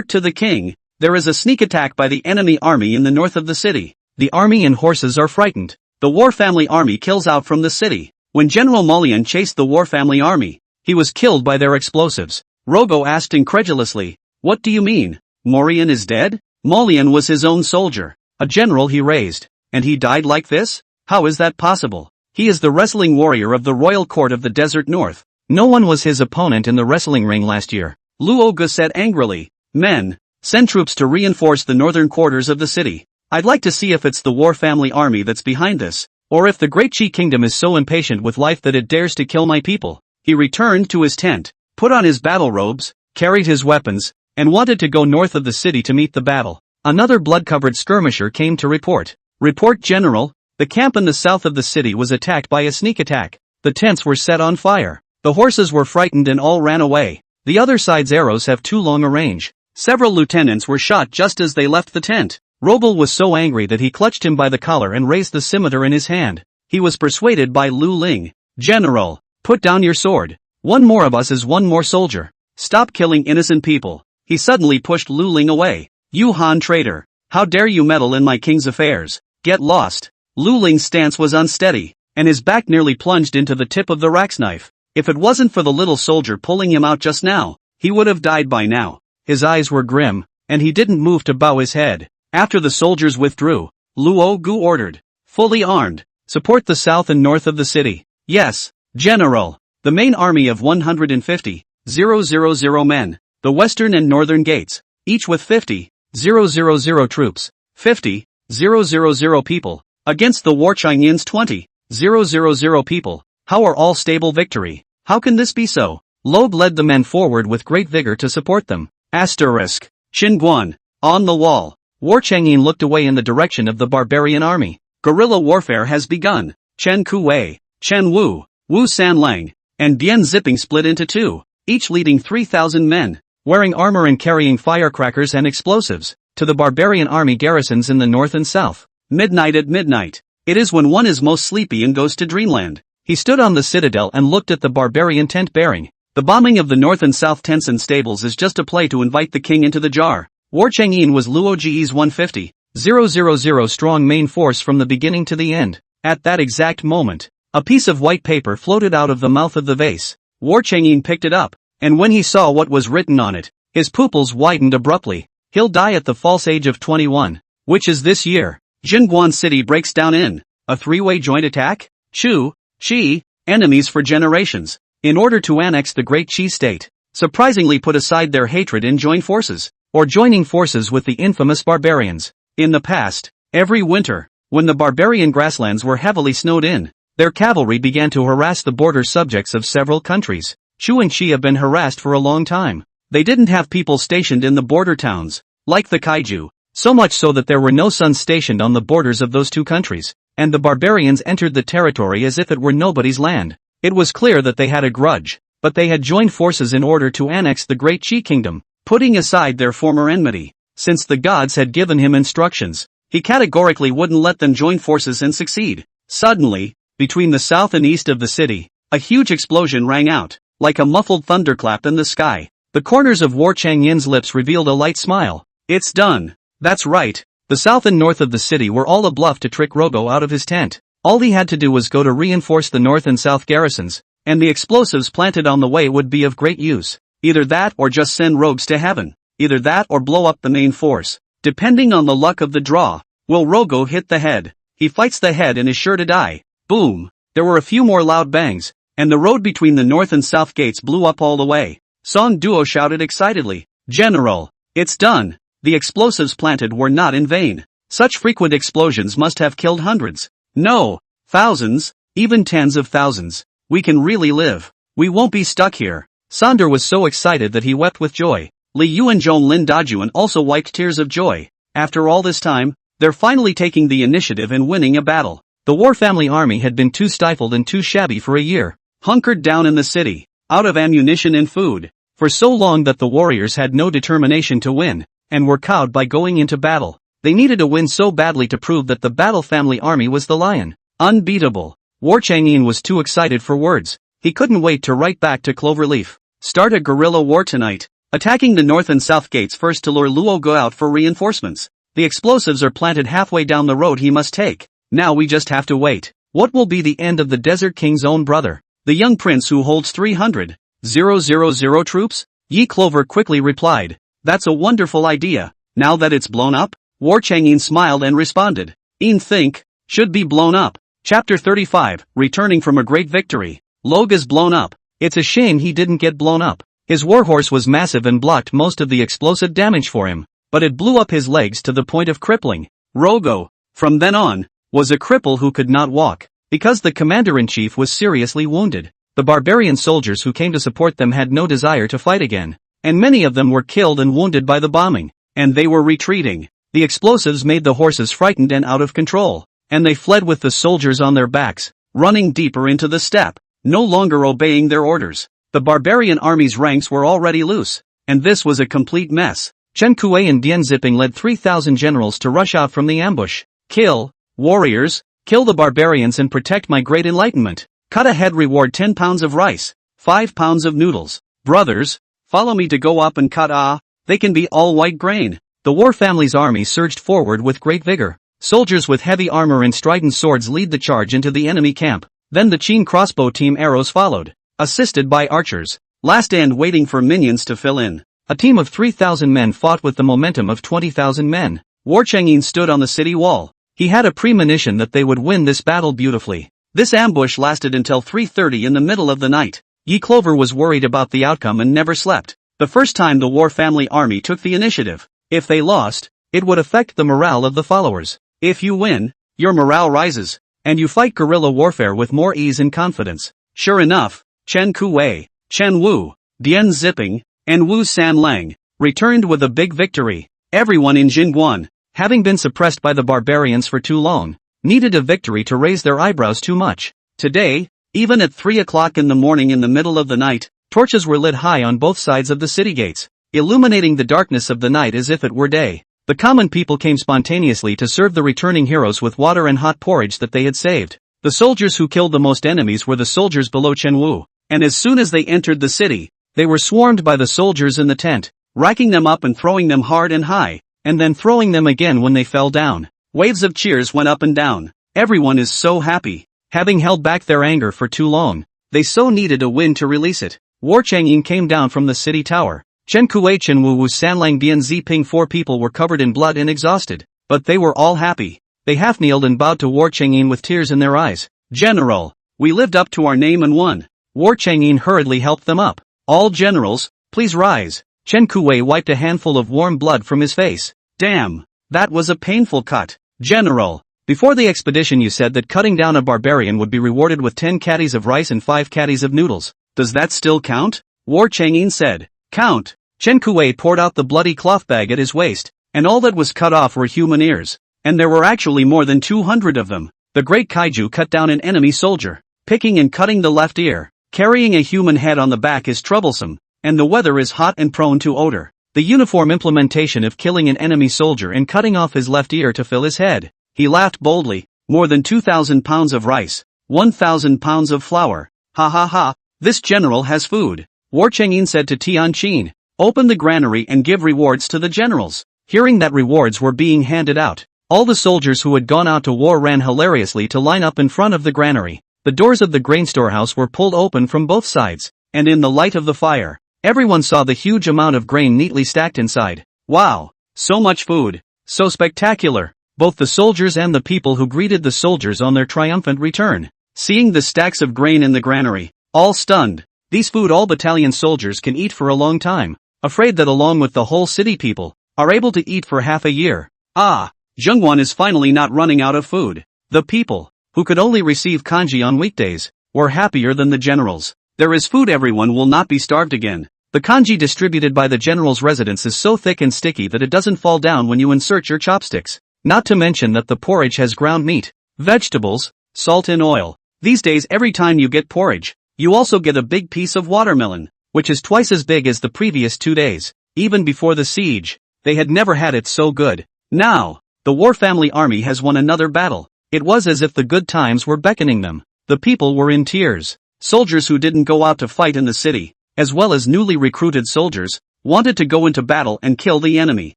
Speaker 1: to the king. There is a sneak attack by the enemy army in the north of the city. The army and horses are frightened. The war family army kills out from the city. When General Molian chased the war family army, he was killed by their explosives. Rogo asked incredulously, what do you mean? Morian is dead? Molian was his own soldier, a general he raised, and he died like this? How is that possible? He is the wrestling warrior of the royal court of the Desert North. No one was his opponent in the wrestling ring last year. Luo Ge said angrily, men, send troops to reinforce the northern quarters of the city. I'd like to see if it's the war family army that's behind this, or if the Great Qi Kingdom is so impatient with life that it dares to kill my people. He returned to his tent, put on his battle robes, carried his weapons, and wanted to go north of the city to meet the battle. Another blood-covered skirmisher came to report. Report, General, the camp in the south of the city was attacked by a sneak attack. The tents were set on fire. The horses were frightened and all ran away. The other side's arrows have too long a range. Several lieutenants were shot just as they left the tent. Roble was so angry that he clutched him by the collar and raised the scimitar in his hand. He was persuaded by Lu Ling. General, put down your sword. One more of us is one more soldier. Stop killing innocent people. He suddenly pushed Lu Ling away. You Han traitor. How dare you meddle in my king's affairs? Get lost. Lu Ling's stance was unsteady, and his back nearly plunged into the tip of the rax knife. If it wasn't for the little soldier pulling him out just now, he would have died by now. His eyes were grim, and he didn't move to bow his head. After the soldiers withdrew, Luo Ge ordered, fully armed, support the south and north of the city. Yes, General. The main army of 150,000 men, the western and northern gates, each with 50,000 troops, 50,000 people, against the War Chinese 20,000 people. How are all stable victory? How can this be so? Loeb led the men forward with great vigor to support them. Asterisk. Xinguan. On the wall. War Chang'an looked away in the direction of the barbarian army. Guerrilla warfare has begun. Chen Kuwei, Chen Wu, Wu Sanlang, and Bian Zipping split into two, each leading 3,000 men, wearing armor and carrying firecrackers and explosives, to the barbarian army garrisons in the north and south. Midnight at midnight. It is when one is most sleepy and goes to dreamland. He stood on the citadel and looked at the barbarian tent bearing. The bombing of the north and south tents and stables is just a play to invite the king into the jar. War Chang'an was Luo Ji's 150,000 strong main force from the beginning to the end. At that exact moment, a piece of white paper floated out of the mouth of the vase. War Chang'an picked it up, and when he saw what was written on it, his pupils widened abruptly. He'll die at the false age of 21, which is this year. Jingguan City breaks down in a three-way joint attack. Chu, Qi, enemies for generations, in order to annex the Great Qi state, surprisingly put aside their hatred and join forces, or joining forces with the infamous barbarians. In the past, every winter, when the barbarian grasslands were heavily snowed in, their cavalry began to harass the border subjects of several countries. Chu and Qi have been harassed for a long time. They didn't have people stationed in the border towns, like the kaiju, so much so that there were no sons stationed on the borders of those two countries, and the barbarians entered the territory as if it were nobody's land. It was clear that they had a grudge, but they had joined forces in order to annex the Great Qi Kingdom, putting aside their former enmity. Since the gods had given him instructions, he categorically wouldn't let them join forces and succeed. Suddenly, between the south and east of the city, a huge explosion rang out, like a muffled thunderclap in the sky. The corners of War Chang'an's lips revealed a light smile. It's done. That's right. The south and north of the city were all a bluff to trick Rogo out of his tent. All he had to do was go to reinforce the north and south garrisons, and the explosives planted on the way would be of great use. Either that or just send rogues to heaven. Either that or blow up the main force. Depending on the luck of the draw. Will Rogo hit the head? He fights the head and is sure to die. Boom! There were a few more loud bangs, and the road between the north and south gates blew up all the way. Song Duo shouted excitedly, "General! It's done! The explosives planted were not in vain. Such frequent explosions must have killed hundreds. No, thousands, even tens of thousands. We can really live. We won't be stuck here." Sonder was so excited that he wept with joy. Li Yu and Zhong Lin Dajuan also wiped tears of joy. After all this time, they're finally taking the initiative and winning a battle. The War Family Army had been too stifled and too shabby for a year, hunkered down in the city, out of ammunition and food, for so long that the warriors had no determination to win, and were cowed by going into battle. They needed a win so badly to prove that the Battle Family Army was the lion. Unbeatable. War Chang'an was too excited for words. He couldn't wait to write back to Cloverleaf. Start a guerrilla war tonight, attacking the north and south gates first to lure Luo Go out for reinforcements. The explosives are planted halfway down the road he must take. Now we just have to wait. What will be the end of the Desert King's own brother, the young prince who holds 300,000 troops? Yi Clover quickly replied, "That's a wonderful idea. Now that it's blown up?" War Chang'an smiled and responded, think, should be blown up." Chapter 35, Returning from a Great Victory. Log is blown up. It's a shame he didn't get blown up. His warhorse was massive and blocked most of the explosive damage for him, but it blew up his legs to the point of crippling. Rogo, from then on, was a cripple who could not walk, because the commander-in-chief was seriously wounded. The barbarian soldiers who came to support them had no desire to fight again, and many of them were killed and wounded by the bombing, and they were retreating. The explosives made the horses frightened and out of control, and they fled with the soldiers on their backs, running deeper into the steppe, no longer obeying their orders. The barbarian army's ranks were already loose, and this was a complete mess. Chen Kuei and Dian Ziping led 3,000 generals to rush out from the ambush. "Kill, warriors, kill the barbarians and protect my great enlightenment. Cut a head, reward 10 pounds of rice, 5 pounds of noodles. Brothers, follow me to go up and cut they can be all white grain." The War Family's army surged forward with great vigor. Soldiers with heavy armor and strident swords lead the charge into the enemy camp. Then the Qin crossbow team arrows followed, assisted by archers. Last and waiting for minions to fill in. A team of 3,000 men fought with the momentum of 20,000 men. War Chang'an stood on the city wall. He had a premonition that they would win this battle beautifully. This ambush lasted until 3:30 in the middle of the night. Yi Clover was worried about the outcome and never slept. The first time the War Family Army took the initiative. If they lost, it would affect the morale of the followers. If you win, your morale rises, and you fight guerrilla warfare with more ease and confidence. Sure enough, Chen Kuei, Chen Wu, Dian Ziping, and Wu Sanlang returned with a big victory. Everyone in Jingguan, having been suppressed by the barbarians for too long, needed a victory to raise their eyebrows too much. Today, even at 3 o'clock in the morning in the middle of the night, torches were lit high on both sides of the city gates, illuminating the darkness of the night as if it were day. The common people came spontaneously to serve the returning heroes with water and hot porridge that they had saved. The soldiers who killed the most enemies were the soldiers below Chenwu, and as soon as they entered the city, they were swarmed by the soldiers in the tent, racking them up and throwing them hard and high, and then throwing them again when they fell down. Waves of cheers went up and down. Everyone is so happy. Having held back their anger for too long, they so needed a win to release it. War Chang'in came down from the city tower. Chen Kuei, Chen Wu, Wu Sanlang, Bian Ziping, 4 people were covered in blood and exhausted, but they were all happy. They half-kneeled and bowed to War Chang'in with tears in their eyes. General, we lived up to our name and won. War Chang'in hurriedly helped them up. All generals, please rise. Chen Kuei wiped a handful of warm blood from his face. Damn, that was a painful cut. General, before the expedition you said that cutting down a barbarian would be rewarded with 10 caddies of rice and 5 caddies of noodles. Does that still count? War Chang'in said. Count. Chen Kuei poured out the bloody cloth bag at his waist, and all that was cut off were human ears. And there were actually more than 200 of them. The great kaiju cut down an enemy soldier, picking and cutting the left ear. Carrying a human head on the back is troublesome, and the weather is hot and prone to odor. The uniform implementation of killing an enemy soldier and cutting off his left ear to fill his head. He laughed boldly. More than 2,000 pounds of rice, 1,000 pounds of flour. Ha ha ha, this general has food. War Chang'in said to Tianqin, open the granary and give rewards to the generals. Hearing that rewards were being handed out, all the soldiers who had gone out to war ran hilariously to line up in front of the granary. The doors of the grain storehouse were pulled open from both sides, and in the light of the fire, everyone saw the huge amount of grain neatly stacked inside. Wow, so much food, so spectacular. Both the soldiers and the people who greeted the soldiers on their triumphant return, seeing the stacks of grain in the granary, all stunned. These food all battalion soldiers can eat for a long time, afraid that along with the whole city people, are able to eat for half a year. Ah, Zhongguan is finally not running out of food. The people, who could only receive kanji on weekdays, were happier than the generals. There is food, everyone will not be starved again. The kanji distributed by the general's residence is so thick and sticky that it doesn't fall down when you insert your chopsticks. Not to mention that the porridge has ground meat, vegetables, salt and oil. These days every time you get porridge, you also get a big piece of watermelon, which is twice as big as the previous 2 days. Even before the siege, they had never had it so good. Now, the war family army has won another battle. It was as if the good times were beckoning them. The people were in tears. Soldiers who didn't go out to fight in the city, as well as newly recruited soldiers, wanted to go into battle and kill the enemy.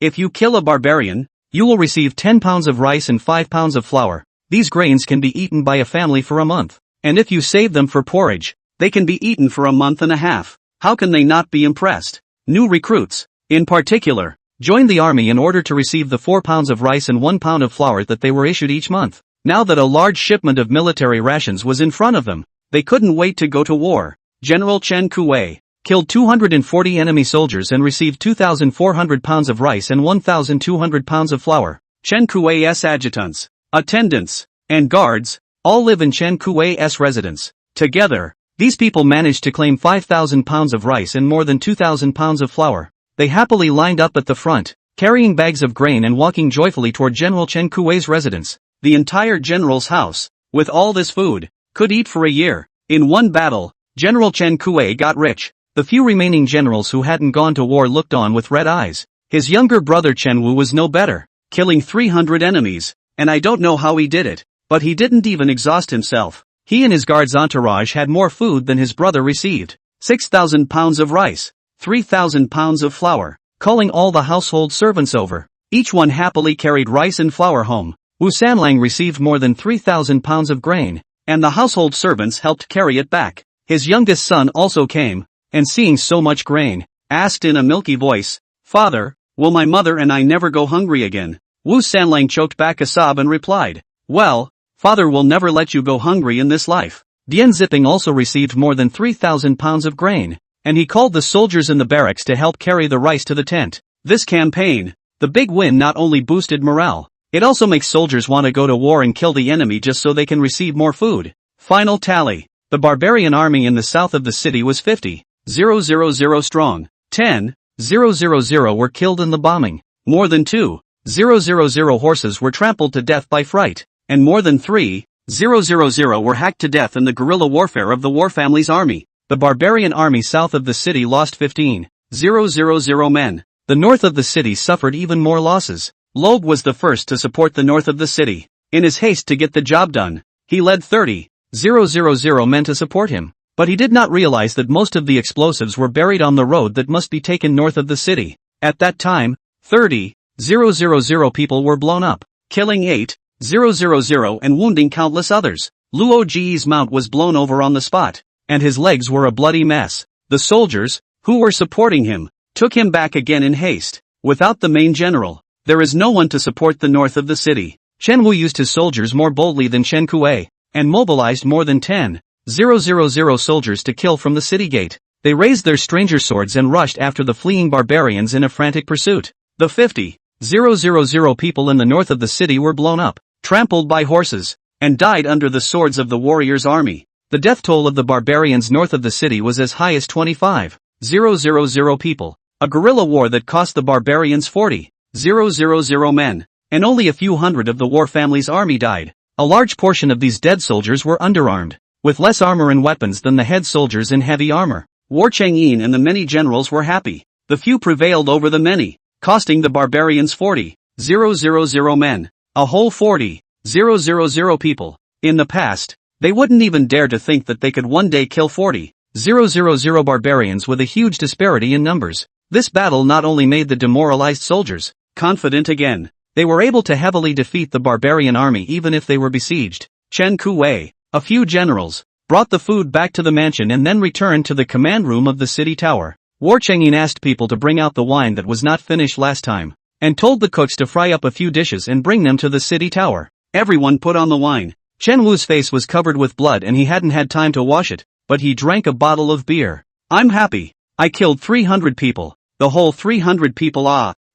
Speaker 1: If you kill a barbarian, you will receive 10 pounds of rice and 5 pounds of flour. These grains can be eaten by a family for a month. And if you save them for porridge, they can be eaten for a month and a half. How can they not be impressed? New recruits, in particular, joined the army in order to receive the 4 pounds of rice and 1 pound of flour that they were issued each month. Now that a large shipment of military rations was in front of them, they couldn't wait to go to war. General Chen Kuei killed 240 enemy soldiers and received 2,400 pounds of rice and 1,200 pounds of flour. Chen Kuei's adjutants, attendants, and guards all live in Chen Kuei's residence. Together, these people managed to claim 5,000 pounds of rice and more than 2,000 pounds of flour. They happily lined up at the front, carrying bags of grain and walking joyfully toward General Chen Kuei's residence. The entire general's house, with all this food, could eat for a year. In one battle, General Chen Kuei got rich. The few remaining generals who hadn't gone to war looked on with red eyes. His younger brother Chen Wu was no better, killing 300 enemies, and I don't know how he did it, but he didn't even exhaust himself. He and his guard's entourage had more food than his brother received. 6,000 pounds of rice, 3,000 pounds of flour, calling all the household servants over. Each one happily carried rice and flour home. Wu Sanlang received more than 3,000 pounds of grain, and the household servants helped carry it back. His youngest son also came, and seeing so much grain, asked in a milky voice, "Father, will my mother and I never go hungry again?" Wu Sanlang choked back a sob and replied, "Well, Father will never let you go hungry in this life." Dian Ziping also received more than 3,000 pounds of grain, and he called the soldiers in the barracks to help carry the rice to the tent. This campaign, the big win, not only boosted morale, it also makes soldiers want to go to war and kill the enemy just so they can receive more food. Final tally. The barbarian army in the south of the city was 50,000 strong. 10,000 were killed in the bombing. More than 2,000 horses were trampled to death by fright. And more than 3,000 were hacked to death in the guerrilla warfare of the war family's army. The barbarian army south of the city lost 15,000 men. The north of the city suffered even more losses. Loeb was the first to support the north of the city. In his haste to get the job done, He led 30,000 men to support him, but he did not realize that most of the explosives were buried on the road that must be taken north of the city. At that time, 30,000 people were blown up, killing 8,000 and wounding countless others. Luo Ji's mount was blown over on the spot, and his legs were a bloody mess. The soldiers, who were supporting him, took him back again in haste. Without the main general, there is no one to support the north of the city. Chen Wu used his soldiers more boldly than Chen Kuei, and mobilized more than 10,000 soldiers to kill from the city gate. They raised their stranger swords and rushed after the fleeing barbarians in a frantic pursuit. The 50,000 people in the north of the city were blown up, trampled by horses, and died under the swords of the warriors' army. The death toll of the barbarians north of the city was as high as 25,000 people. A guerrilla war that cost the barbarians 40,000 men, and only a few hundred of the war family's army died. A large portion of these dead soldiers were underarmed, with less armor and weapons than the head soldiers in heavy armor. War Chang'in and the many generals were happy. The few prevailed over the many, costing the barbarians 40,000 men, a whole 40,000 people. In the past, they wouldn't even dare to think that they could one day kill 40,000 barbarians with a huge disparity in numbers. This battle not only made the demoralized soldiers confident again, they were able to heavily defeat the barbarian army even if they were besieged. Chen Kuei, a few generals, brought the food back to the mansion and then returned to the command room of the city tower. War Chang'in asked people to bring out the wine that was not finished last time, and told the cooks to fry up a few dishes and bring them to the city tower. Everyone put on the wine. Chen Wu's face was covered with blood and he hadn't had time to wash it, but he drank a bottle of beer. I'm happy. I killed 300 people. The whole 300 people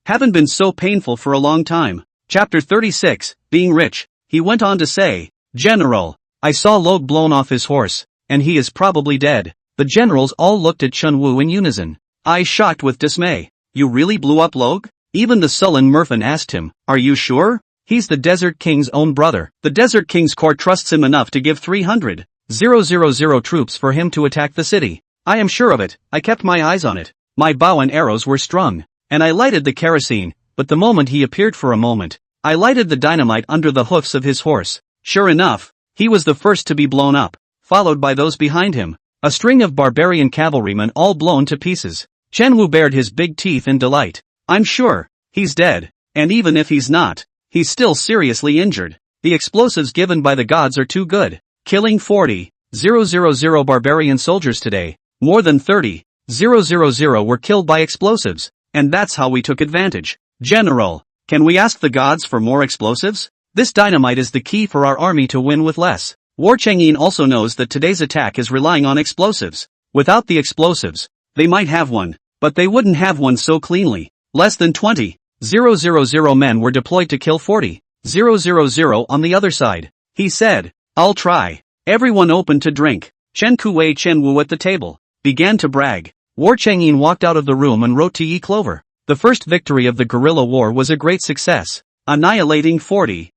Speaker 1: haven't been so painful for a long time. Chapter 36, Being Rich. He went on to say, General, I saw Log blown off his horse, and he is probably dead. The generals all looked at Chen Wu in unison, eyes shocked with dismay. You really blew up Log? Even the sullen Merfin asked him, are you sure? He's the Desert King's own brother. The Desert King's court trusts him enough to give 300,000 troops for him to attack the city. I am sure of it. I kept my eyes on it. My bow and arrows were strung, and I lighted the kerosene, but the moment he appeared for a moment, I lighted the dynamite under the hoofs of his horse. Sure enough, he was the first to be blown up, followed by those behind him, a string of barbarian cavalrymen all blown to pieces. Chen Wu bared his big teeth in delight. I'm sure, he's dead, and even if he's not, he's still seriously injured. The explosives given by the gods are too good, killing 40,000 barbarian soldiers today. More than 30,000 were killed by explosives, and that's how we took advantage. General, can we ask the gods for more explosives? This dynamite is the key for our army to win with less. War Chang'in also knows that today's attack is relying on explosives. Without the explosives, they might have one, but they wouldn't have one so cleanly. Less than 20,000 men were deployed to kill 40,000 on the other side. He said, I'll try. Everyone opened to drink. Chen Kuei Chen Wu at the table began to brag. War Chang'in walked out of the room and wrote to Yi Clover. The first victory of the guerrilla war was a great success, annihilating 40,000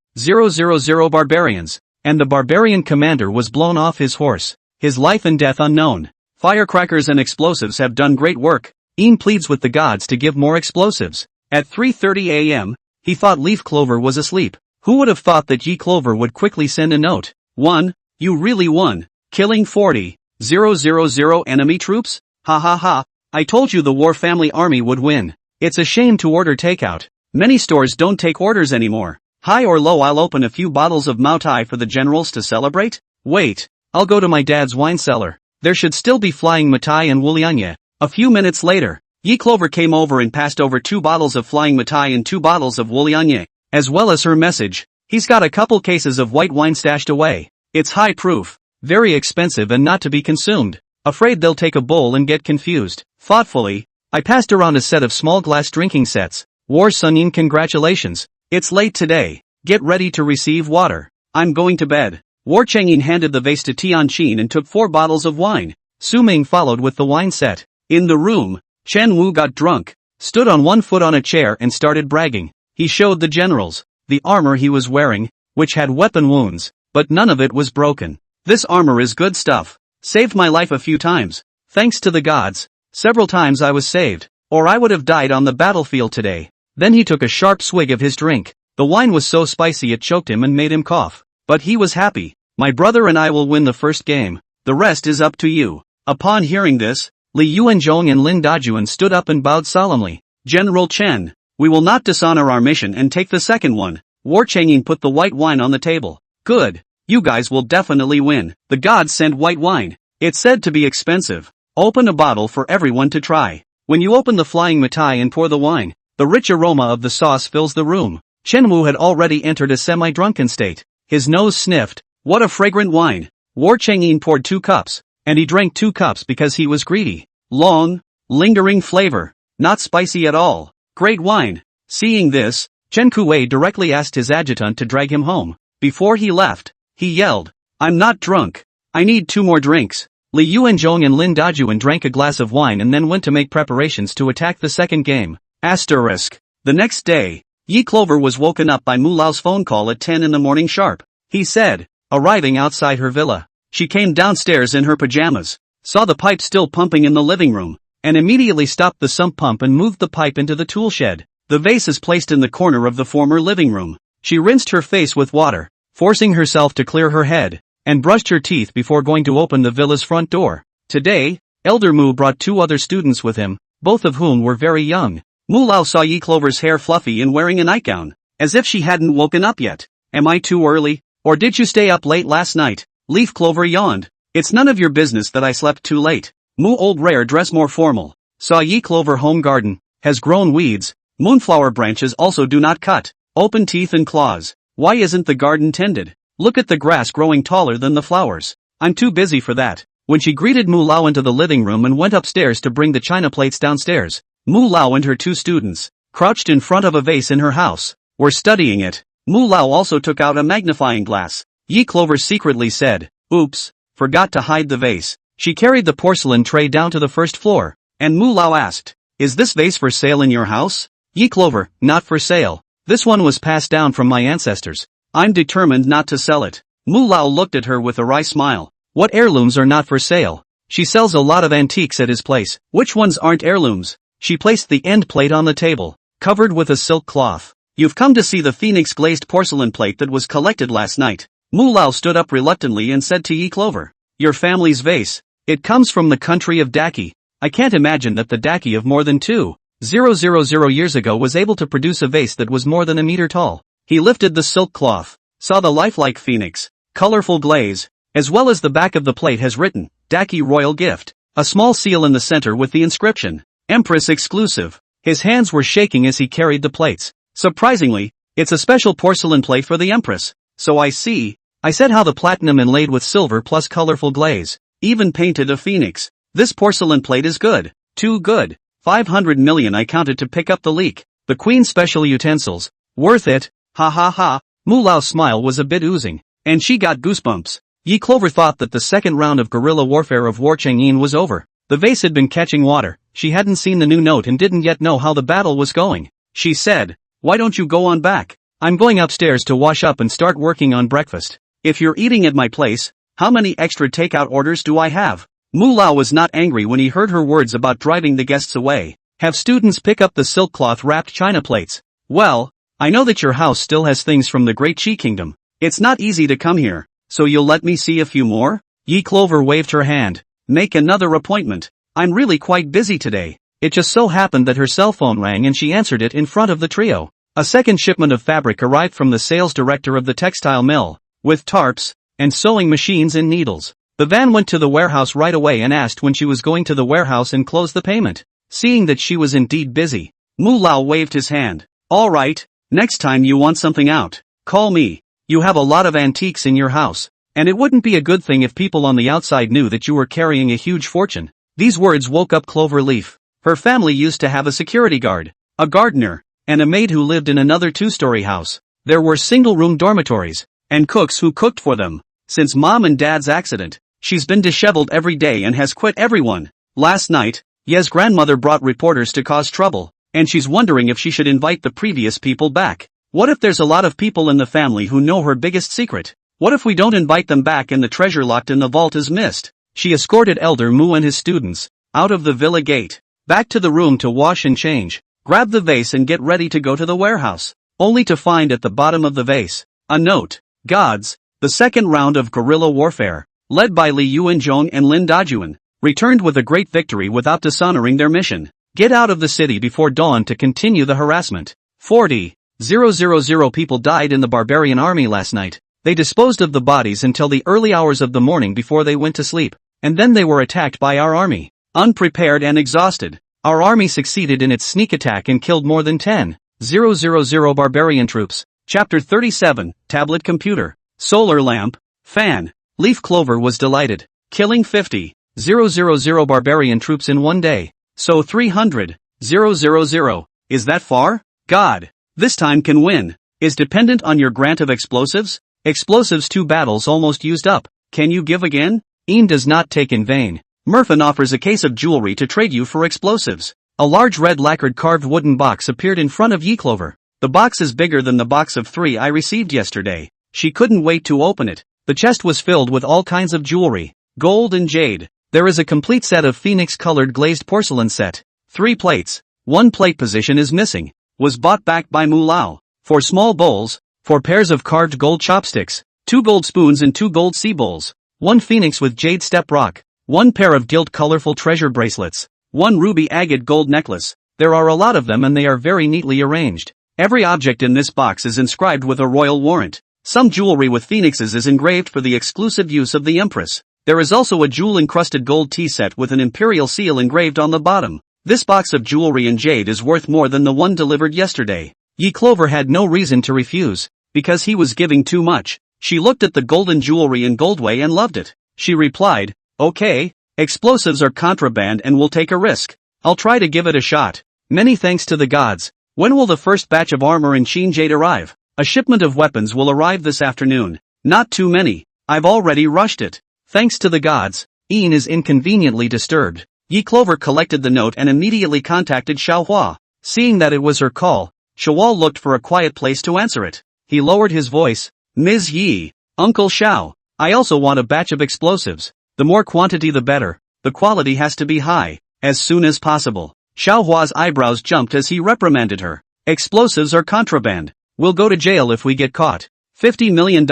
Speaker 1: barbarians, and the barbarian commander was blown off his horse, his life and death unknown. Firecrackers and explosives have done great work. Yin pleads with the gods to give more explosives. At 3:30 a.m., he thought Leaf Clover was asleep. Who would have thought that Yi Clover would quickly send a note? 1. You really won, killing 40,000 enemy troops? Ha ha ha, I told you the war family army would win. It's a shame to order takeout. Many stores don't take orders anymore. High or low, I'll open a few bottles of Mao Tai for the generals to celebrate. Wait, I'll go to my dad's wine cellar. There should still be flying Matai and Wulianye. A few minutes later, Yi Clover came over and passed over 2 bottles of flying Matai and 2 bottles of Wulianye, as well as her message. He's got a couple cases of white wine stashed away. It's high proof, very expensive and not to be consumed. Afraid they'll take a bowl and get confused. Thoughtfully, I passed around a set of small glass drinking sets. War Sunin, congratulations. It's late today. Get ready to receive water. I'm going to bed. War Chang'in handed the vase to Tianqin and took 4 bottles of wine. Su Ming followed with the wine set. In the room, Chen Wu got drunk, stood on one foot on a chair and started bragging. He showed the generals the armor he was wearing, which had weapon wounds, but none of it was broken. This armor is good stuff. Saved my life a few times. Thanks to the gods. Several times I was saved, or I would have died on the battlefield today. Then he took a sharp swig of his drink. The wine was so spicy it choked him and made him cough. But he was happy. My brother and I will win the first game. The rest is up to you. Upon hearing this, Li Yuanzhong and Lin Dajuan stood up and bowed solemnly. General Chen, we will not dishonor our mission and take the second one. War Changyin put the white wine on the table. Good. You guys will definitely win. The gods sent white wine. It's said to be expensive. Open a bottle for everyone to try. When you open the flying mitai and pour the wine, the rich aroma of the sauce fills the room. Chen Wu had already entered a semi-drunken state. His nose sniffed. What a fragrant wine. War Changyin poured 2 cups, and he drank 2 cups because he was greedy. Long, lingering flavor. Not spicy at all. Great wine. Seeing this, Chen Kuwei directly asked his adjutant to drag him home. Before he left, he yelled, I'm not drunk. I need 2 more drinks. Li Yuanzhong and Lin Dajuan drank a glass of wine and then went to make preparations to attack the second game. Asterisk. The next day, Yi Clover was woken up by Mu Lao's phone call at 10 in the morning sharp. He said, arriving outside her villa. She came downstairs in her pajamas, saw the pipe still pumping in the living room, and immediately stopped the sump pump and moved the pipe into the tool shed. The vase is placed in the corner of the former living room. She rinsed her face with water, forcing herself to clear her head, and brushed her teeth before going to open the villa's front door. Today, Elder Mu brought 2 other students with him, both of whom were very young. Mu Lao saw Yi Clover's hair fluffy and wearing a nightgown, as if she hadn't woken up yet. Am I too early? Or did you stay up late last night? Leaf Clover yawned. It's none of your business that I slept too late. Mu Old Rare dress more formal. Saw Yi Clover home garden, has grown weeds, moonflower branches also do not cut, open teeth and claws. Why isn't the garden tended? Look at the grass growing taller than the flowers. I'm too busy for that. When she greeted Mu Lao into the living room and went upstairs to bring the china plates downstairs, Mu Lao and her 2 students, crouched in front of a vase in her house, were studying it. Mu Lao also took out a magnifying glass. Yi Clover secretly said, oops, forgot to hide the vase. She carried the porcelain tray down to the first floor, and Mu Lao asked, is this vase for sale in your house? Yi Clover, not for sale. This one was passed down from my ancestors. I'm determined not to sell it. Mu Lao looked at her with a wry smile. What heirlooms are not for sale? She sells a lot of antiques at his place. Which ones aren't heirlooms? She placed the end plate on the table, covered with a silk cloth. You've come to see the phoenix glazed porcelain plate that was collected last night. Mu Lao stood up reluctantly and said to Yi Clover, your family's vase. It comes from the country of Daki. I can't imagine that the Daki of more than 2,000 years ago was able to produce a vase that was more than a meter tall. He lifted the silk cloth, saw the lifelike phoenix, colorful glaze, as well as the back of the plate has written, Daki Royal Gift, a small seal in the center with the inscription, Empress Exclusive. His hands were shaking as he carried the plates. Surprisingly, it's a special porcelain plate for the Empress. So I see. I said how the platinum inlaid with silver plus colorful glaze, even painted a phoenix. This porcelain plate is good. Too good. 500 million I counted to pick up the leak. The Queen's special utensils. Worth it. Ha ha ha. Mu Lao's smile was a bit oozing, and she got goosebumps. Yi Clover thought that the second round of guerrilla warfare of War Changyin was over. The vase had been catching water. She hadn't seen the new note and didn't yet know how the battle was going. She said, why don't you go on back? I'm going upstairs to wash up and start working on breakfast. If you're eating at my place, how many extra takeout orders do I have? Mu Lao was not angry when he heard her words about driving the guests away. Have students pick up the silk cloth wrapped china plates. Well, I know that your house still has things from the Great Qi Kingdom. It's not easy to come here, so you'll let me see a few more? Yi Clover waved her hand. Make another appointment. I'm really quite busy today. It just so happened that her cell phone rang and she answered it in front of the trio. A second shipment of fabric arrived from the sales director of the textile mill, with tarps, and sewing machines and needles. The van went to the warehouse right away and asked when she was going to the warehouse and close the payment. Seeing that she was indeed busy, Mu Lao waved his hand. All right, next time you want something out, call me. You have a lot of antiques in your house, and it wouldn't be a good thing if people on the outside knew that you were carrying a huge fortune. These words woke up Clover Leaf. Her family used to have a security guard, a gardener, and a maid who lived in another 2-story house. There were single-room dormitories, and cooks who cooked for them. Since Mom and Dad's accident, she's been disheveled every day and has quit everyone. Last night, Ye's grandmother brought reporters to cause trouble, and she's wondering if she should invite the previous people back. What if there's a lot of people in the family who know her biggest secret? What if we don't invite them back and the treasure locked in the vault is missed? She escorted Elder Mu and his students out of the villa gate, back to the room to wash and change, grab the vase and get ready to go to the warehouse, only to find at the bottom of the vase a note. Gods, The second round of guerrilla warfare, led by Li Yuanzhong and Lin Dajuan, returned with a great victory without dishonoring their mission. Get out of the city before dawn to continue the harassment. 40,000 people died in the barbarian army last night. They disposed of the bodies until the early hours of the morning before they went to sleep, and then they were attacked by our army. Unprepared and exhausted, our army succeeded in its sneak attack and killed more than 10,000 barbarian troops. Chapter 37, Tablet Computer, Solar Lamp, Fan. Leaf Clover was delighted, killing 50,000 barbarian troops in one day. So 300,000, is that far? God, this time can win. Is dependent on your grant of explosives? Explosives 2 battles almost used up. Can you give again? Ian does not take in vain. Murphin offers a case of jewelry to trade you for explosives. A large red lacquered carved wooden box appeared in front of Ye Clover. The box is bigger than the box of 3 I received yesterday. She couldn't wait to open it. The chest was filled with all kinds of jewelry, gold and jade. There is a complete set of phoenix-colored glazed porcelain set. 3 plates. 1 plate position is missing. Was bought back by Mulao. 4 small bowls, 4 pairs of carved gold chopsticks, 2 gold spoons and 2 gold sea bowls, 1 phoenix with jade step rock, 1 pair of gilt colorful treasure bracelets, 1 ruby agate gold necklace. There are a lot of them and they are very neatly arranged. Every object in this box is inscribed with a royal warrant. Some jewelry with phoenixes is engraved for the exclusive use of the Empress. There is also a jewel-encrusted gold tea set with an imperial seal engraved on the bottom. This box of jewelry and jade is worth more than the one delivered yesterday. Ye Clover had no reason to refuse, because he was giving too much. She looked at the golden jewelry in Goldway and loved it. She replied, okay, explosives are contraband and we'll take a risk. I'll try to give it a shot. Many thanks to the gods. When will the first batch of armor in Sheen Jade arrive? A shipment of weapons will arrive this afternoon. Not too many. I've already rushed it. Thanks to the gods. Ian is inconveniently disturbed. Ye Clover collected the note and immediately contacted Xiaohua. Seeing that it was her call, Xiaohua looked for a quiet place to answer it. He lowered his voice. Ms. Yi, Uncle Xiao, I also want a batch of explosives. The more quantity the better. The quality has to be high, as soon as possible. Xiaohua's eyebrows jumped as he reprimanded her. Explosives are contraband. We'll go to jail if we get caught. $50 million,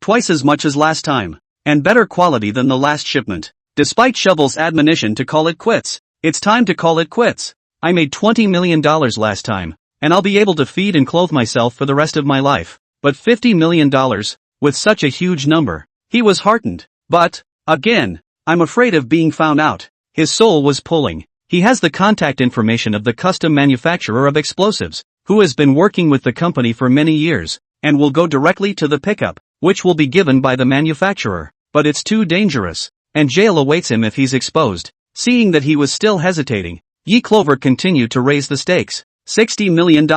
Speaker 1: twice as much as last time, and better quality than the last shipment. Despite Shovel's admonition to call it quits, it's time to call it quits. I made $20 million last time, and I'll be able to feed and clothe myself for the rest of my life. But $50 million, with such a huge number, he was heartened. But, again, I'm afraid of being found out. His soul was pulling. He has the contact information of the custom manufacturer of explosives, who has been working with the company for many years, and will go directly to the pickup, which will be given by the manufacturer. But it's too dangerous, and jail awaits him if he's exposed. Seeing that he was still hesitating, Ye Clover continued to raise the stakes. $60 million.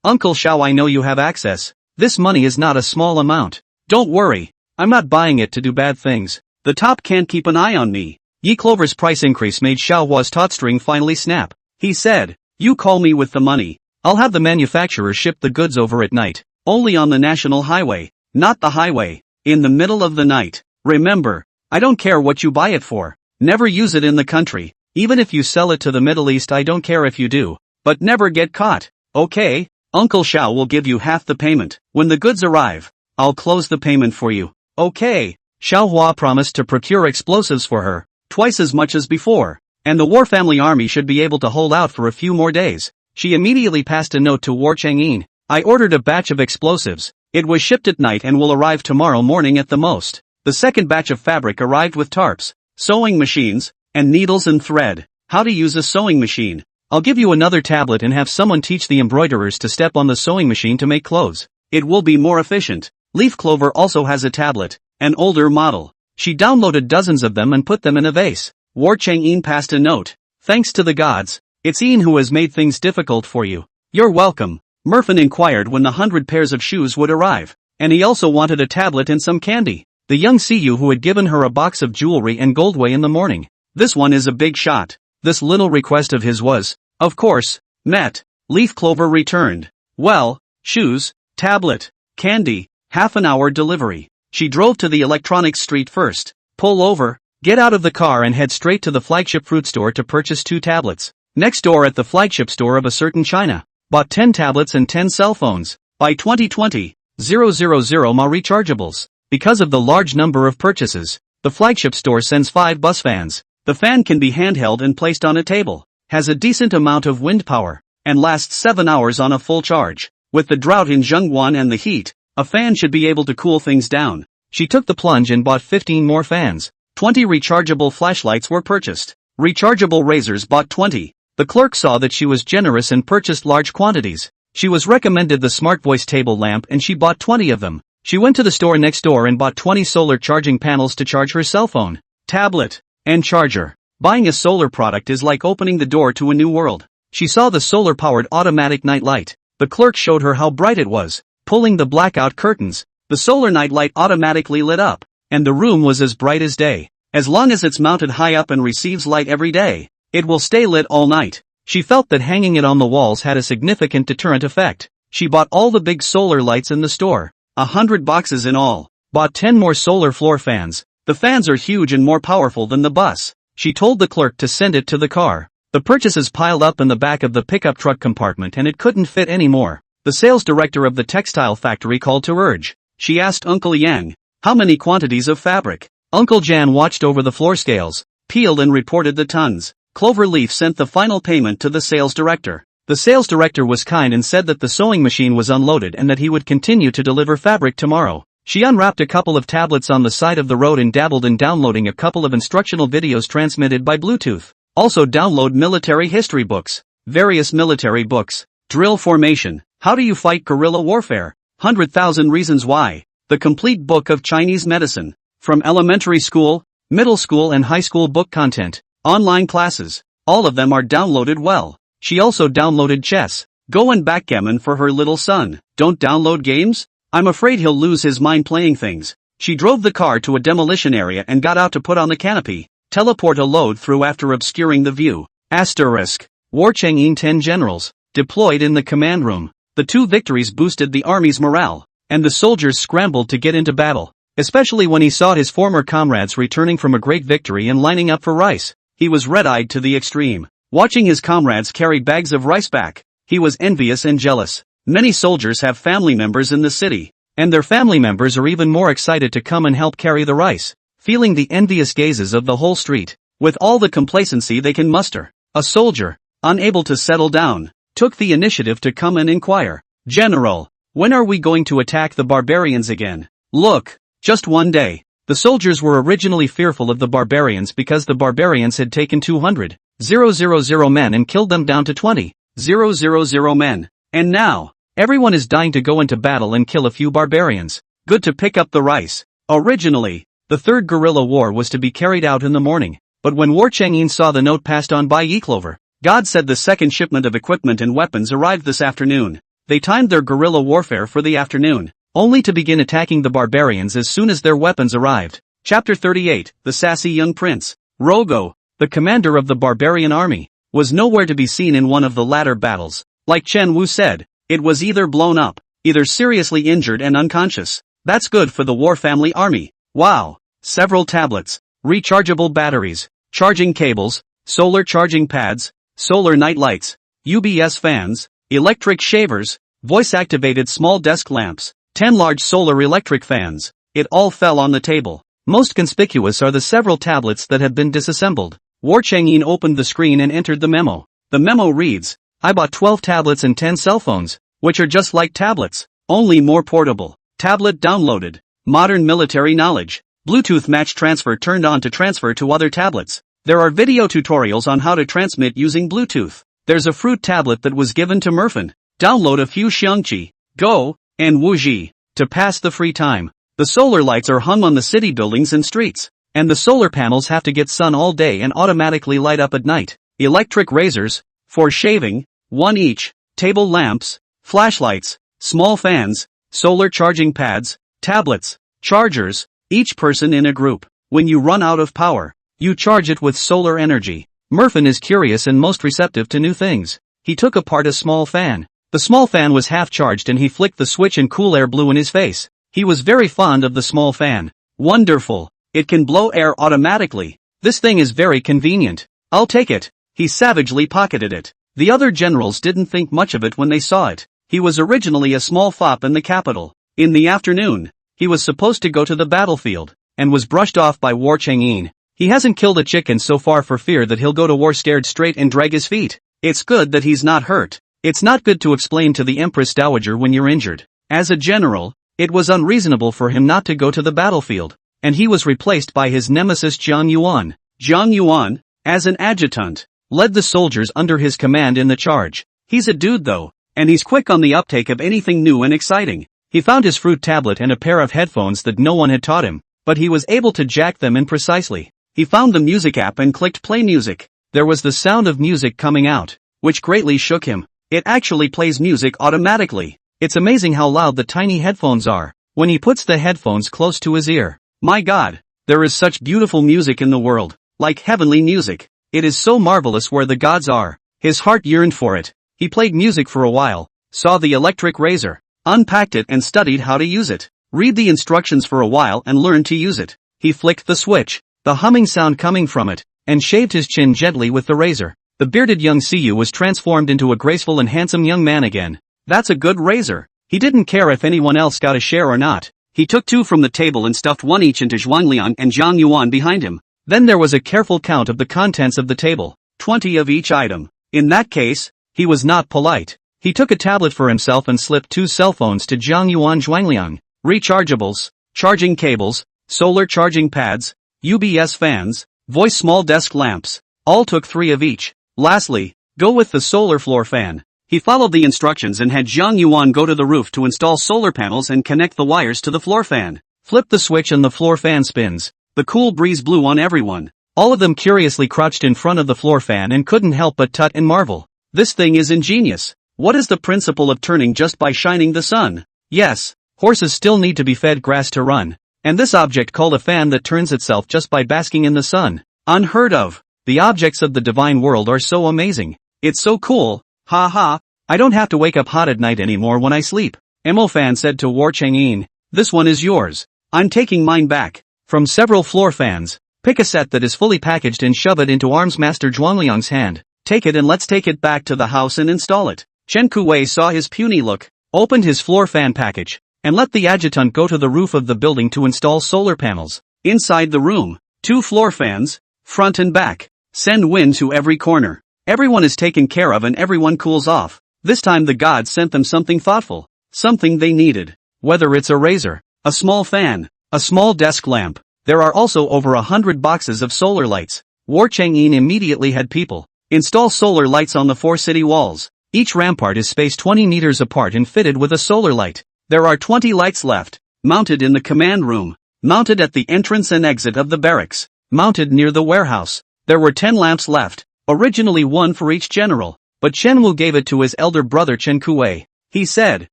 Speaker 1: Uncle Xiao, I know you have access. This money is not a small amount. Don't worry, I'm not buying it to do bad things. The top can't keep an eye on me. Ye Clover's price increase made Xiaohua's taut string finally snap. He said, you call me with the money. I'll have the manufacturer ship the goods over at night. Only on the national highway, not the highway. In the middle of the night. Remember, I don't care what you buy it for. Never use it in the country. Even if you sell it to the Middle East, I don't care if you do. But never get caught. Okay? Uncle Xiao will give you half the payment. When the goods arrive, I'll close the payment for you. Okay? Xiaohua promised to procure explosives for her, twice as much as before. And the War Family Army should be able to hold out for a few more days. She immediately passed a note to War Chang'in. I ordered a batch of explosives. It was shipped at night and will arrive tomorrow morning at the most. The second batch of fabric arrived with tarps, sewing machines, and needles and thread. How to use a sewing machine. I'll give you another tablet and have someone teach the embroiderers to step on the sewing machine to make clothes. It will be more efficient. Leaf Clover also has a tablet, an older model. She downloaded dozens of them and put them in a vase. War Chang'in passed a note. Thanks to the gods. It's Ian who has made things difficult for you. You're welcome. Murphin inquired when the 100 pairs of shoes would arrive, and he also wanted a tablet and some candy. The young CU who had given her a box of jewelry and Goldway in the morning. This one is a big shot. This little request of his was, of course, met. Leaf Clover returned. Well, shoes, tablet, candy, half an hour delivery. She drove to the electronics street first. Pull over, get out of the car and head straight to the flagship fruit store to purchase 2 tablets. Next door at the flagship store of a certain China. Bought 10 tablets and 10 cell phones. By 2020, 000 Ma rechargeables. Because of the large number of purchases, the flagship store sends 5 bus fans. The fan can be handheld and placed on a table, has a decent amount of wind power, and lasts 7 hours on a full charge. With the drought in Zhengguan and the heat, a fan should be able to cool things down. She took the plunge and bought 15 more fans. 20 rechargeable flashlights were purchased. Rechargeable razors bought 20. The clerk saw that she was generous and purchased large quantities. She was recommended the smart voice table lamp and she bought 20 of them. She went to the store next door and bought 20 solar charging panels to charge her cell phone, tablet, and charger. Buying a solar product is like opening the door to a new world. She saw the solar-powered automatic night light. The clerk showed her how bright it was. Pulling the blackout curtains, the solar night light automatically lit up, and the room was as bright as day. As long as it's mounted high up and receives light every day, it will stay lit all night. She felt that hanging it on the walls had a significant deterrent effect. She bought all the big solar lights in the store, 100 boxes in all. Bought 10 more solar floor fans. The fans are huge and more powerful than the bus. She told the clerk to send it to the car. The purchases piled up in the back of the pickup truck compartment and it couldn't fit anymore. The sales director of the textile factory called to urge. She asked Uncle Yang, how many quantities of fabric? Uncle Jan watched over the floor scales, peeled and reported the tons. Cloverleaf sent the final payment to the sales director. The sales director was kind and said that the sewing machine was unloaded and that he would continue to deliver fabric tomorrow. She unwrapped a couple of tablets on the side of the road and dabbled in downloading a couple of instructional videos transmitted by Bluetooth. Also download military history books, various military books, drill formation, how do you fight guerrilla warfare, 100,000 reasons why, the complete book of Chinese medicine, from elementary school, middle school and high school book content, online classes, all of them are downloaded well. She also downloaded chess, Go and backgammon for her little son. Don't download games? I'm afraid he'll lose his mind playing things. She drove the car to a demolition area and got out to put on the canopy. Teleport a load through after obscuring the view. Asterisk. War Chang'in 10 generals, deployed in the command room. The 2 victories boosted the army's morale, and the soldiers scrambled to get into battle. Especially when he saw his former comrades returning from a great victory and lining up for rice. He was red-eyed to the extreme. Watching his comrades carry bags of rice back, he was envious and jealous. Many soldiers have family members in the city, and their family members are even more excited to come and help carry the rice. Feeling the envious gazes of the whole street, with all the complacency they can muster, a soldier, unable to settle down, took the initiative to come and inquire. General, when are we going to attack the barbarians again? Look, just one day. The soldiers were originally fearful of the barbarians because the barbarians had taken 200,000 men and killed them down to 20,000 men. And now, everyone is dying to go into battle and kill a few barbarians. Good to pick up the rice. Originally, the third guerrilla war was to be carried out in the morning, but when War Chang'in saw the note passed on by Clover, God said the second shipment of equipment and weapons arrived this afternoon. They timed their guerrilla warfare for the afternoon, only to begin attacking the barbarians as soon as their weapons arrived. Chapter 38, The Sassy Young Prince. Rogo, the commander of the barbarian army, was nowhere to be seen in one of the latter battles. Like Chen Wu said, it was either blown up, either seriously injured and unconscious. That's good for the war family army. Wow. Several tablets, rechargeable batteries, charging cables, solar charging pads, solar night lights, UBS fans, electric shavers, voice-activated small desk lamps, 10 large solar electric fans. It all fell on the table. Most conspicuous are the several tablets that have been disassembled. War Chang'in opened the screen and entered the memo. The memo reads, I bought 12 tablets and 10 cell phones, which are just like tablets, only more portable. Tablet downloaded. Modern military knowledge. Bluetooth match transfer turned on to transfer to other tablets. There are video tutorials on how to transmit using Bluetooth. There's a fruit tablet that was given to Murphin. Download a few Xiangqi, Go, and Wuji to pass the free time. The solar lights are hung on the city buildings and streets, and the solar panels have to get sun all day and automatically light up at night. Electric razors, for shaving, 1 each, table lamps, flashlights, small fans, solar charging pads, tablets, chargers, each person in a group. When you run out of power, you charge it with solar energy. Murphin is curious and most receptive to new things. He took apart a small fan. The small fan was half charged and he flicked the switch and cool air blew in his face. He was very fond of the small fan. Wonderful. It can blow air automatically. This thing is very convenient. I'll take it. He savagely pocketed it. The other generals didn't think much of it when they saw it. He was originally a small fop in the capital. In the afternoon, He was supposed to go to the battlefield, and was brushed off by War Chang'in. He hasn't killed a chicken so far for fear that he'll go to war scared straight and drag his feet. It's good that he's not hurt. It's not good to explain to the Empress Dowager when you're injured. As a general, it was unreasonable for him not to go to the battlefield, and he was replaced by his nemesis Jiang Yuan. Jiang Yuan, as an adjutant, led the soldiers under his command in the charge. He's a dude though, and he's quick on the uptake of anything new and exciting. He found his fruit tablet and a pair of headphones that no one had taught him, but he was able to jack them in precisely. He found the music app and clicked play music. There was the sound of music coming out, which greatly shook him. It actually plays music automatically. It's amazing how loud the tiny headphones are, when he puts the headphones close to his ear. My God, there is such beautiful music in the world, like heavenly music. It is so marvelous where the gods are. His heart yearned for it. He played music for a while, saw the electric razor, unpacked it and studied how to use it. Read the instructions for a while and learned to use it. He flicked the switch, the humming sound coming from it, and shaved his chin gently with the razor. The bearded young Siyu was transformed into a graceful and handsome young man again. That's a good razor. He didn't care if anyone else got a share or not. He took two from the table and stuffed one each into Zhuangliang and Jiang Yuan behind him. Then there was a careful count of the contents of the table, 20 of each item. In that case, he was not polite. He took a tablet for himself and slipped two cell phones to Jiang Yuan Zhuangliang. Rechargeables, charging cables, solar charging pads, UBS fans, voice small desk lamps. All took 3 of each. Lastly, go with the solar floor fan. He followed the instructions and had Jiang Yuan go to the roof to install solar panels and connect the wires to the floor fan. Flip the switch and the floor fan spins. The cool breeze blew on everyone. All of them curiously crouched in front of the floor fan and couldn't help but tut and marvel. This thing is ingenious. What is the principle of turning just by shining the sun? Yes, horses still need to be fed grass to run. And this object called a fan that turns itself just by basking in the sun. Unheard of. The objects of the divine world are so amazing. It's so cool. Ha ha. I don't have to wake up hot at night anymore when I sleep. Fan said to War Chang'in. This one is yours. I'm taking mine back. From several floor fans, pick a set that is fully packaged and shove it into Arms Master Zhuangliang's hand. Take it and let's take it back to the house and install it. Chen Kuwei saw his puny look, opened his floor fan package, and let the adjutant go to the roof of the building to install solar panels. Inside the room, 2 floor fans, front and back, send wind to every corner. Everyone is taken care of and everyone cools off. This time the gods sent them something thoughtful, something they needed. Whether it's a razor, a small fan, a small desk lamp, there are also over 100 boxes of solar lights. War Chang'in immediately had people install solar lights on the 4 city walls. Each rampart is spaced 20 meters apart and fitted with a solar light. There are 20 lights left, mounted in the command room, mounted at the entrance and exit of the barracks, mounted near the warehouse. There were 10 lamps left, originally 1 for each general, but Chen Wu gave it to his elder brother Chen Kuwei. He said,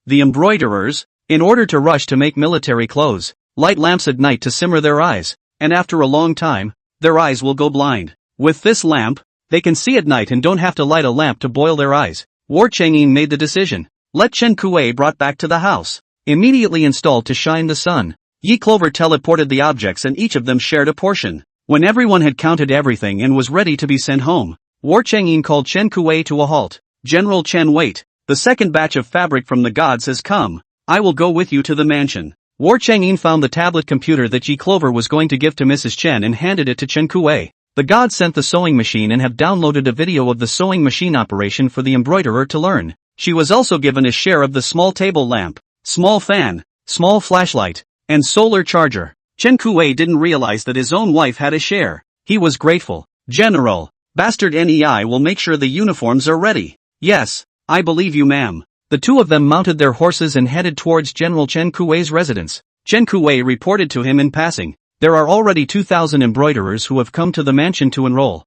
Speaker 1: the embroiderers, in order to rush to make military clothes, light lamps at night to simmer their eyes, and after a long time, their eyes will go blind. With this lamp, they can see at night and don't have to light a lamp to boil their eyes. War Chang'in made the decision. Let Chen Kuwei brought back to the house. Immediately installed to shine the sun. Yi Clover teleported the objects and each of them shared a portion. When everyone had counted everything and was ready to be sent home, War Chang'in called Chen Kuwei to a halt. General Chen, wait. The second batch of fabric from the gods has come. I will go with you to the mansion. War Chang'in found the tablet computer that Yi Clover was going to give to Mrs. Chen and handed it to Chen Kuwei. The gods sent the sewing machine and have downloaded a video of the sewing machine operation for the embroiderer to learn. She was also given a share of the small table lamp, small fan, small flashlight, and solar charger. Chen Kuwei didn't realize that his own wife had a share. He was grateful. General, Bastard NEI will make sure the uniforms are ready. Yes, I believe you, ma'am. The 2 of them mounted their horses and headed towards General Chen Kuwei's residence. Chen Kuwei reported to him in passing. There are already 2,000 embroiderers who have come to the mansion to enroll.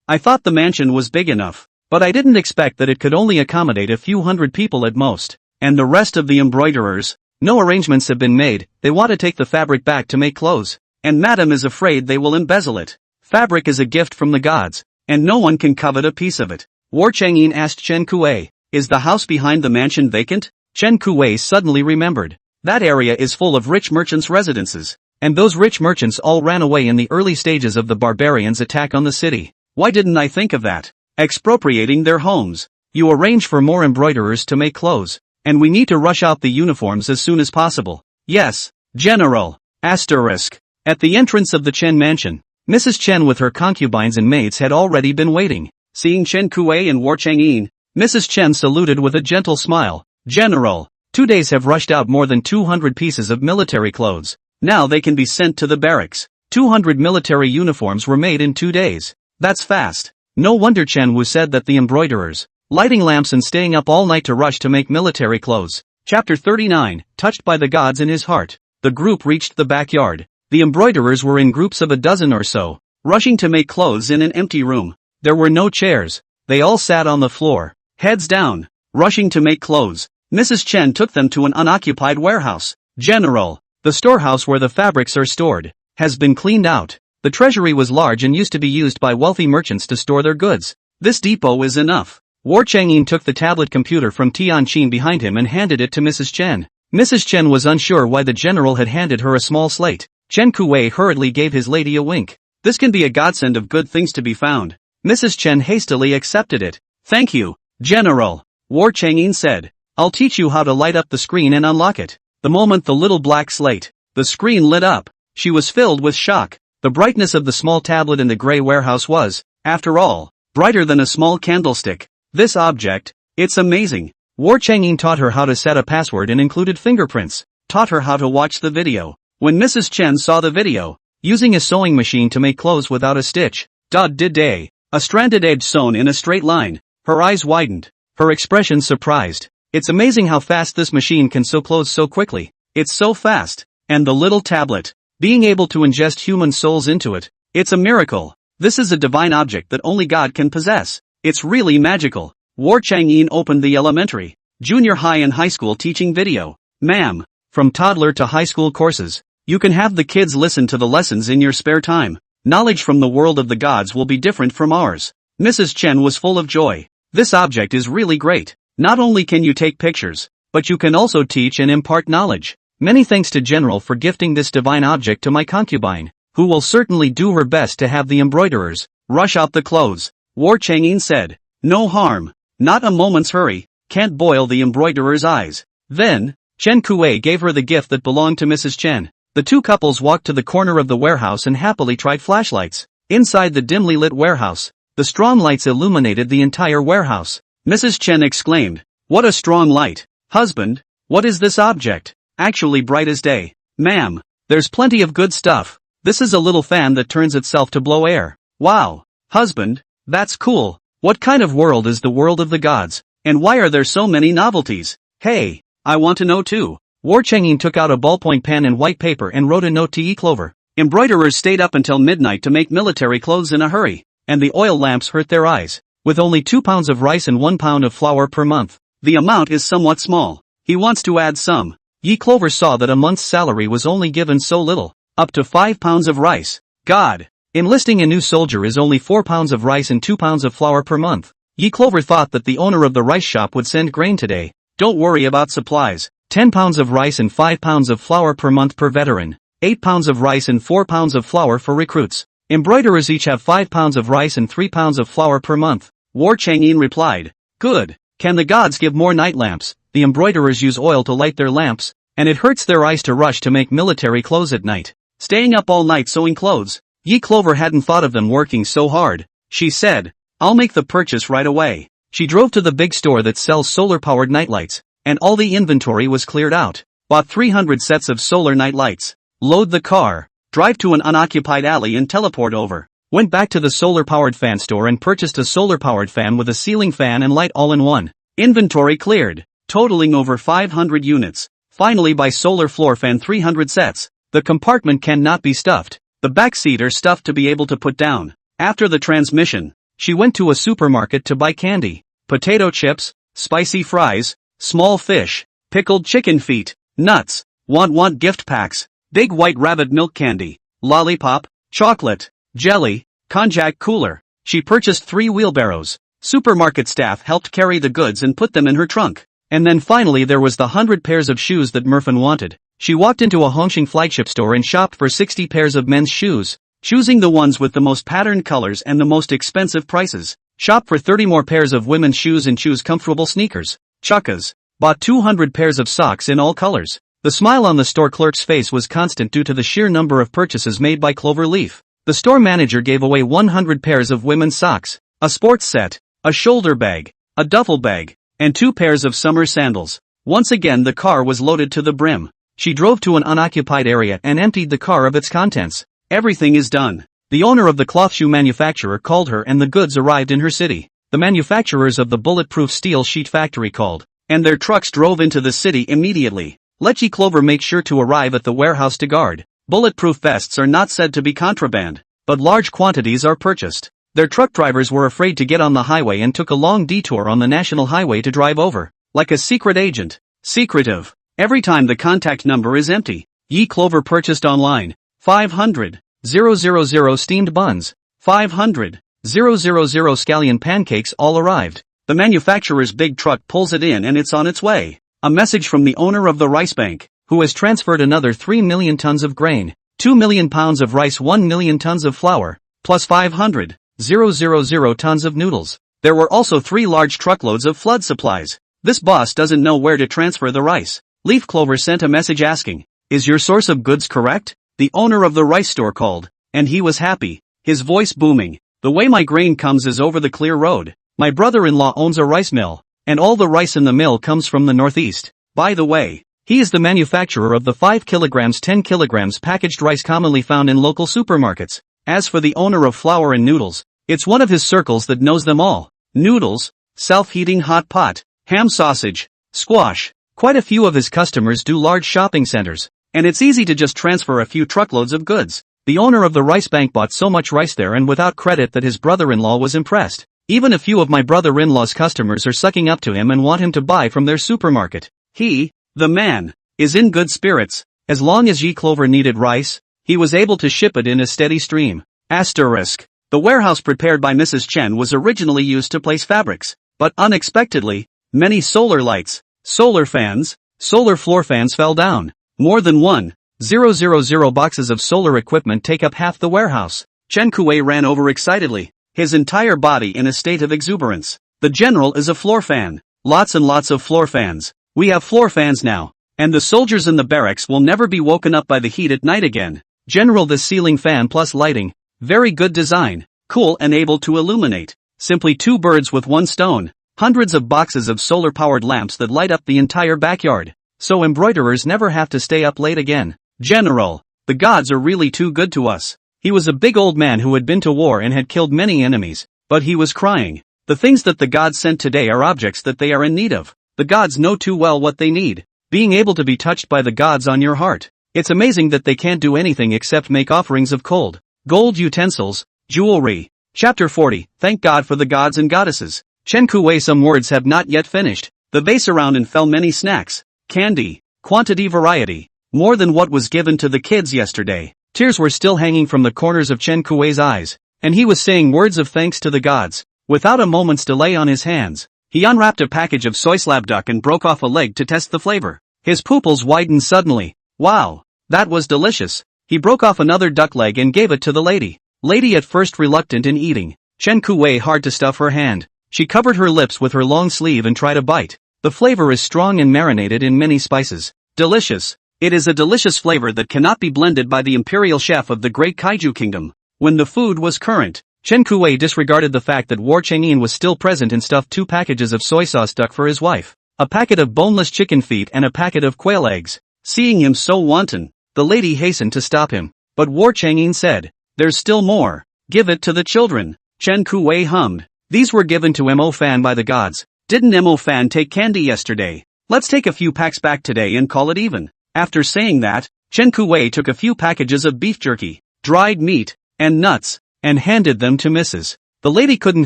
Speaker 1: I thought the mansion was big enough, but I didn't expect that it could only accommodate a few hundred people at most. And the rest of the embroiderers? No arrangements have been made. They want to take the fabric back to make clothes. And Madame is afraid they will embezzle it. Fabric is a gift from the gods, and no one can covet a piece of it. War Chang'in asked Chen Kuwei, is the house behind the mansion vacant? Chen Kuwei suddenly remembered. That area is full of rich merchants' residences. And those rich merchants all ran away in the early stages of the barbarians' attack on the city. Why didn't I think of that? Expropriating their homes. You arrange for more embroiderers to make clothes. And we need to rush out the uniforms as soon as possible. Yes, General. Asterisk. At the entrance of the Chen mansion, Mrs. Chen with her concubines and maids had already been waiting. Seeing Chen Kuei and War Chang'in, Mrs. Chen saluted with a gentle smile. General, 2 days have rushed out more than 200 pieces of military clothes. Now they can be sent to the barracks. 200 military uniforms were made in 2 days. That's fast. No wonder Chen Wu said that the embroiderers, lighting lamps and staying up all night to rush to make military clothes. Chapter 39, touched by the gods in his heart. The group reached the backyard. The embroiderers were in groups of a dozen or so, rushing to make clothes in an empty room. There were no chairs. They all sat on the floor, heads down, rushing to make clothes. Mrs. Chen took them to an unoccupied warehouse. General, the storehouse where the fabrics are stored, has been cleaned out. The treasury was large and used to be used by wealthy merchants to store their goods. This depot is enough. War Chang'in took the tablet computer from Tianqin behind him and handed it to Mrs. Chen. Mrs. Chen was unsure why the general had handed her a small slate. Chen Kuei hurriedly gave his lady a wink. This can be a godsend of good things to be found. Mrs. Chen hastily accepted it. Thank you, General. War Chang'in said. I'll teach you how to light up the screen and unlock it. The moment the little black slate, the screen lit up, she was filled with shock. The brightness of the small tablet in the gray warehouse was, after all, brighter than a small candlestick. This object, it's amazing. War Chang'in taught her how to set a password and included fingerprints, taught her how to watch the video. When Mrs. Chen saw the video, using a sewing machine to make clothes without a stitch, a stranded edge sewn in a straight line, her eyes widened, her expression surprised. It's amazing how fast this machine can sew clothes so quickly. It's so fast. And the little tablet, being able to ingest human souls into it, it's a miracle. This is a divine object that only God can possess. It's really magical. War Chang'in opened the elementary, junior high and high school teaching video. Ma'am, from toddler to high school courses, you can have the kids listen to the lessons in your spare time. Knowledge from the world of the gods will be different from ours. Mrs. Chen was full of joy. This object is really great. Not only can you take pictures, but you can also teach and impart knowledge. Many thanks to General for gifting this divine object to my concubine, who will certainly do her best to have the embroiderers rush out the clothes. War Chang'in said. No harm. Not a moment's hurry. Can't boil the embroiderer's eyes. Then, Chen Kuei gave her the gift that belonged to Mrs. Chen. The two couples walked to the corner of the warehouse and happily tried flashlights. Inside the dimly lit warehouse, the strong lights illuminated the entire warehouse. Mrs. Chen exclaimed, "What a strong light! Husband, what is this object? Actually bright as day." "Ma'am, there's plenty of good stuff. This is a little fan that turns itself to blow air." "Wow, husband, that's cool. What kind of world is the world of the gods? And why are there so many novelties? Hey, I want to know too." War Chang'in took out a ballpoint pen and white paper and wrote a note to Clover. Embroiderers stayed up until midnight to make military clothes in a hurry, and the oil lamps hurt their eyes. With only 2 pounds of rice and 1 pound of flour per month, the amount is somewhat small. He wants to add some. Clover saw that a month's salary was only given so little, up to 5 pounds of rice. God! Enlisting a new soldier is only 4 pounds of rice and 2 pounds of flour per month. Clover thought that the owner of the rice shop would send grain today. Don't worry about supplies. 10 pounds of rice and 5 pounds of flour per month per veteran. 8 pounds of rice and 4 pounds of flour for recruits. Embroiderers each have 5 pounds of rice and 3 pounds of flour per month. War Chang'in replied. Good. Can the gods give more night lamps? The embroiderers use oil to light their lamps, and it hurts their eyes to rush to make military clothes at night. Staying up all night sewing clothes. Clover hadn't thought of them working so hard. She said, I'll make the purchase right away. She drove to the big store that sells solar-powered nightlights, and all the inventory was cleared out. Bought 300 sets of solar nightlights. Load the car, drive to an unoccupied alley and teleport over. Went back to the solar-powered fan store and purchased a solar-powered fan with a ceiling fan and light all in one. Inventory cleared, totaling over 500 units. Finally buy solar floor fan 300 sets. The compartment cannot be stuffed. The back seat are stuffed to be able to put down. After the transmission, she went to a supermarket to buy candy, potato chips, spicy fries, small fish, pickled chicken feet, nuts, want gift packs, big white rabbit milk candy, lollipop, chocolate, jelly, konjac cooler. She purchased 3 wheelbarrows. Supermarket staff helped carry the goods and put them in her trunk. And then finally there was the 100 pairs of shoes that Murphin wanted. She walked into a Hongqing flagship store and shopped for 60 pairs of men's shoes, choosing the ones with the most patterned colors and the most expensive prices. Shop for 30 more pairs of women's shoes and choose comfortable sneakers. Chukkas. Bought 200 pairs of socks in all colors. The smile on the store clerk's face was constant due to the sheer number of purchases made by Clover Leaf. The store manager gave away 100 pairs of women's socks, a sports set, a shoulder bag, a duffel bag, and 2 pairs of summer sandals. Once again the car was loaded to the brim. She drove to an unoccupied area and emptied the car of its contents. Everything is done. The owner of the cloth shoe manufacturer called her and the goods arrived in her city. The manufacturers of the bulletproof steel sheet factory called, and their trucks drove into the city immediately. Let Clover make sure to arrive at the warehouse to guard. Bulletproof vests are not said to be contraband, but large quantities are purchased. Their truck drivers were afraid to get on the highway and took a long detour on the national highway to drive over. Like a secret agent. Secretive. Every time the contact number is empty. Clover purchased online. 500,000 steamed buns. 500,000 scallion pancakes all arrived. The manufacturer's big truck pulls it in and it's on its way. A message from the owner of the rice bank, who has transferred another 3 million tons of grain, 2 million pounds of rice, 1 million tons of flour, plus 500,000 tons of noodles. There were also 3 large truckloads of flood supplies. This boss doesn't know where to transfer the rice. Leaf Clover sent a message asking, "Is your source of goods correct?" The owner of the rice store called, and he was happy, his voice booming. "The way my grain comes is over the clear road. My brother-in-law owns a rice mill, and all the rice in the mill comes from the northeast. By the way, he is the manufacturer of the 5 kilograms 10 kilograms packaged rice commonly found in local supermarkets. As for the owner of flour and noodles, it's one of his circles that knows them all. Noodles, self-heating hot pot, ham sausage, squash. Quite a few of his customers do large shopping centers, and it's easy to just transfer a few truckloads of goods. The owner of the rice bank bought so much rice there and without credit that his brother-in-law was impressed. Even a few of my brother-in-law's customers are sucking up to him and want him to buy from their supermarket. He, the man, is in good spirits. As long as Clover needed rice, he was able to ship it in a steady stream. Asterisk. The warehouse prepared by Mrs. Chen was originally used to place fabrics, but unexpectedly, many solar lights, solar fans, solar floor fans fell down. More than 1,000 boxes of solar equipment take up half the warehouse. Chen Kuei ran over excitedly, his entire body in a state of exuberance. The general is a floor fan. Lots and lots of floor fans. We have floor fans now, and the soldiers in the barracks will never be woken up by the heat at night again. General, the ceiling fan plus lighting. Very good design, cool and able to illuminate. Simply 2 birds with 1 stone. Hundreds of boxes of solar-powered lamps that light up the entire backyard, so embroiderers never have to stay up late again. General, the gods are really too good to us. He was a big old man who had been to war and had killed many enemies, but he was crying. The things that the gods sent today are objects that they are in need of. The gods know too well what they need. Being able to be touched by the gods on your heart. It's amazing that they can't do anything except make offerings of cold, gold utensils, jewelry. Chapter 40, Thank God for the Gods and Goddesses. Chen Kuei, some words have not yet finished. The vase around and fell many snacks, candy, quantity, variety, more than what was given to the kids yesterday. Tears were still hanging from the corners of Chen Kuei's eyes, and he was saying words of thanks to the gods. Without a moment's delay on his hands, he unwrapped a package of soy slab duck and broke off a leg to test the flavor. His pupils widened suddenly. Wow, that was delicious. He broke off another duck leg and gave it to the lady. Lady at first reluctant in eating. Chen Kuei hard to stuff her hand. She covered her lips with her long sleeve and tried a bite. The flavor is strong and marinated in many spices. Delicious. It is a delicious flavor that cannot be blended by the imperial chef of the great kaiju kingdom. When the food was current, Chen Kuei disregarded the fact that War Chang'in was still present and stuffed 2 packages of soy sauce duck for his wife, a packet of boneless chicken feet and a packet of quail eggs. Seeing him so wanton, the lady hastened to stop him, but War Chang'in said, "There's still more. Give it to the children." Chen Kuei hummed. These were given to Mo Fan by the gods. Didn't Mo Fan take candy yesterday? Let's take a few packs back today and call it even. After saying that, Chen Kuei took a few packages of beef jerky, dried meat, and nuts, and handed them to Mrs. The lady couldn't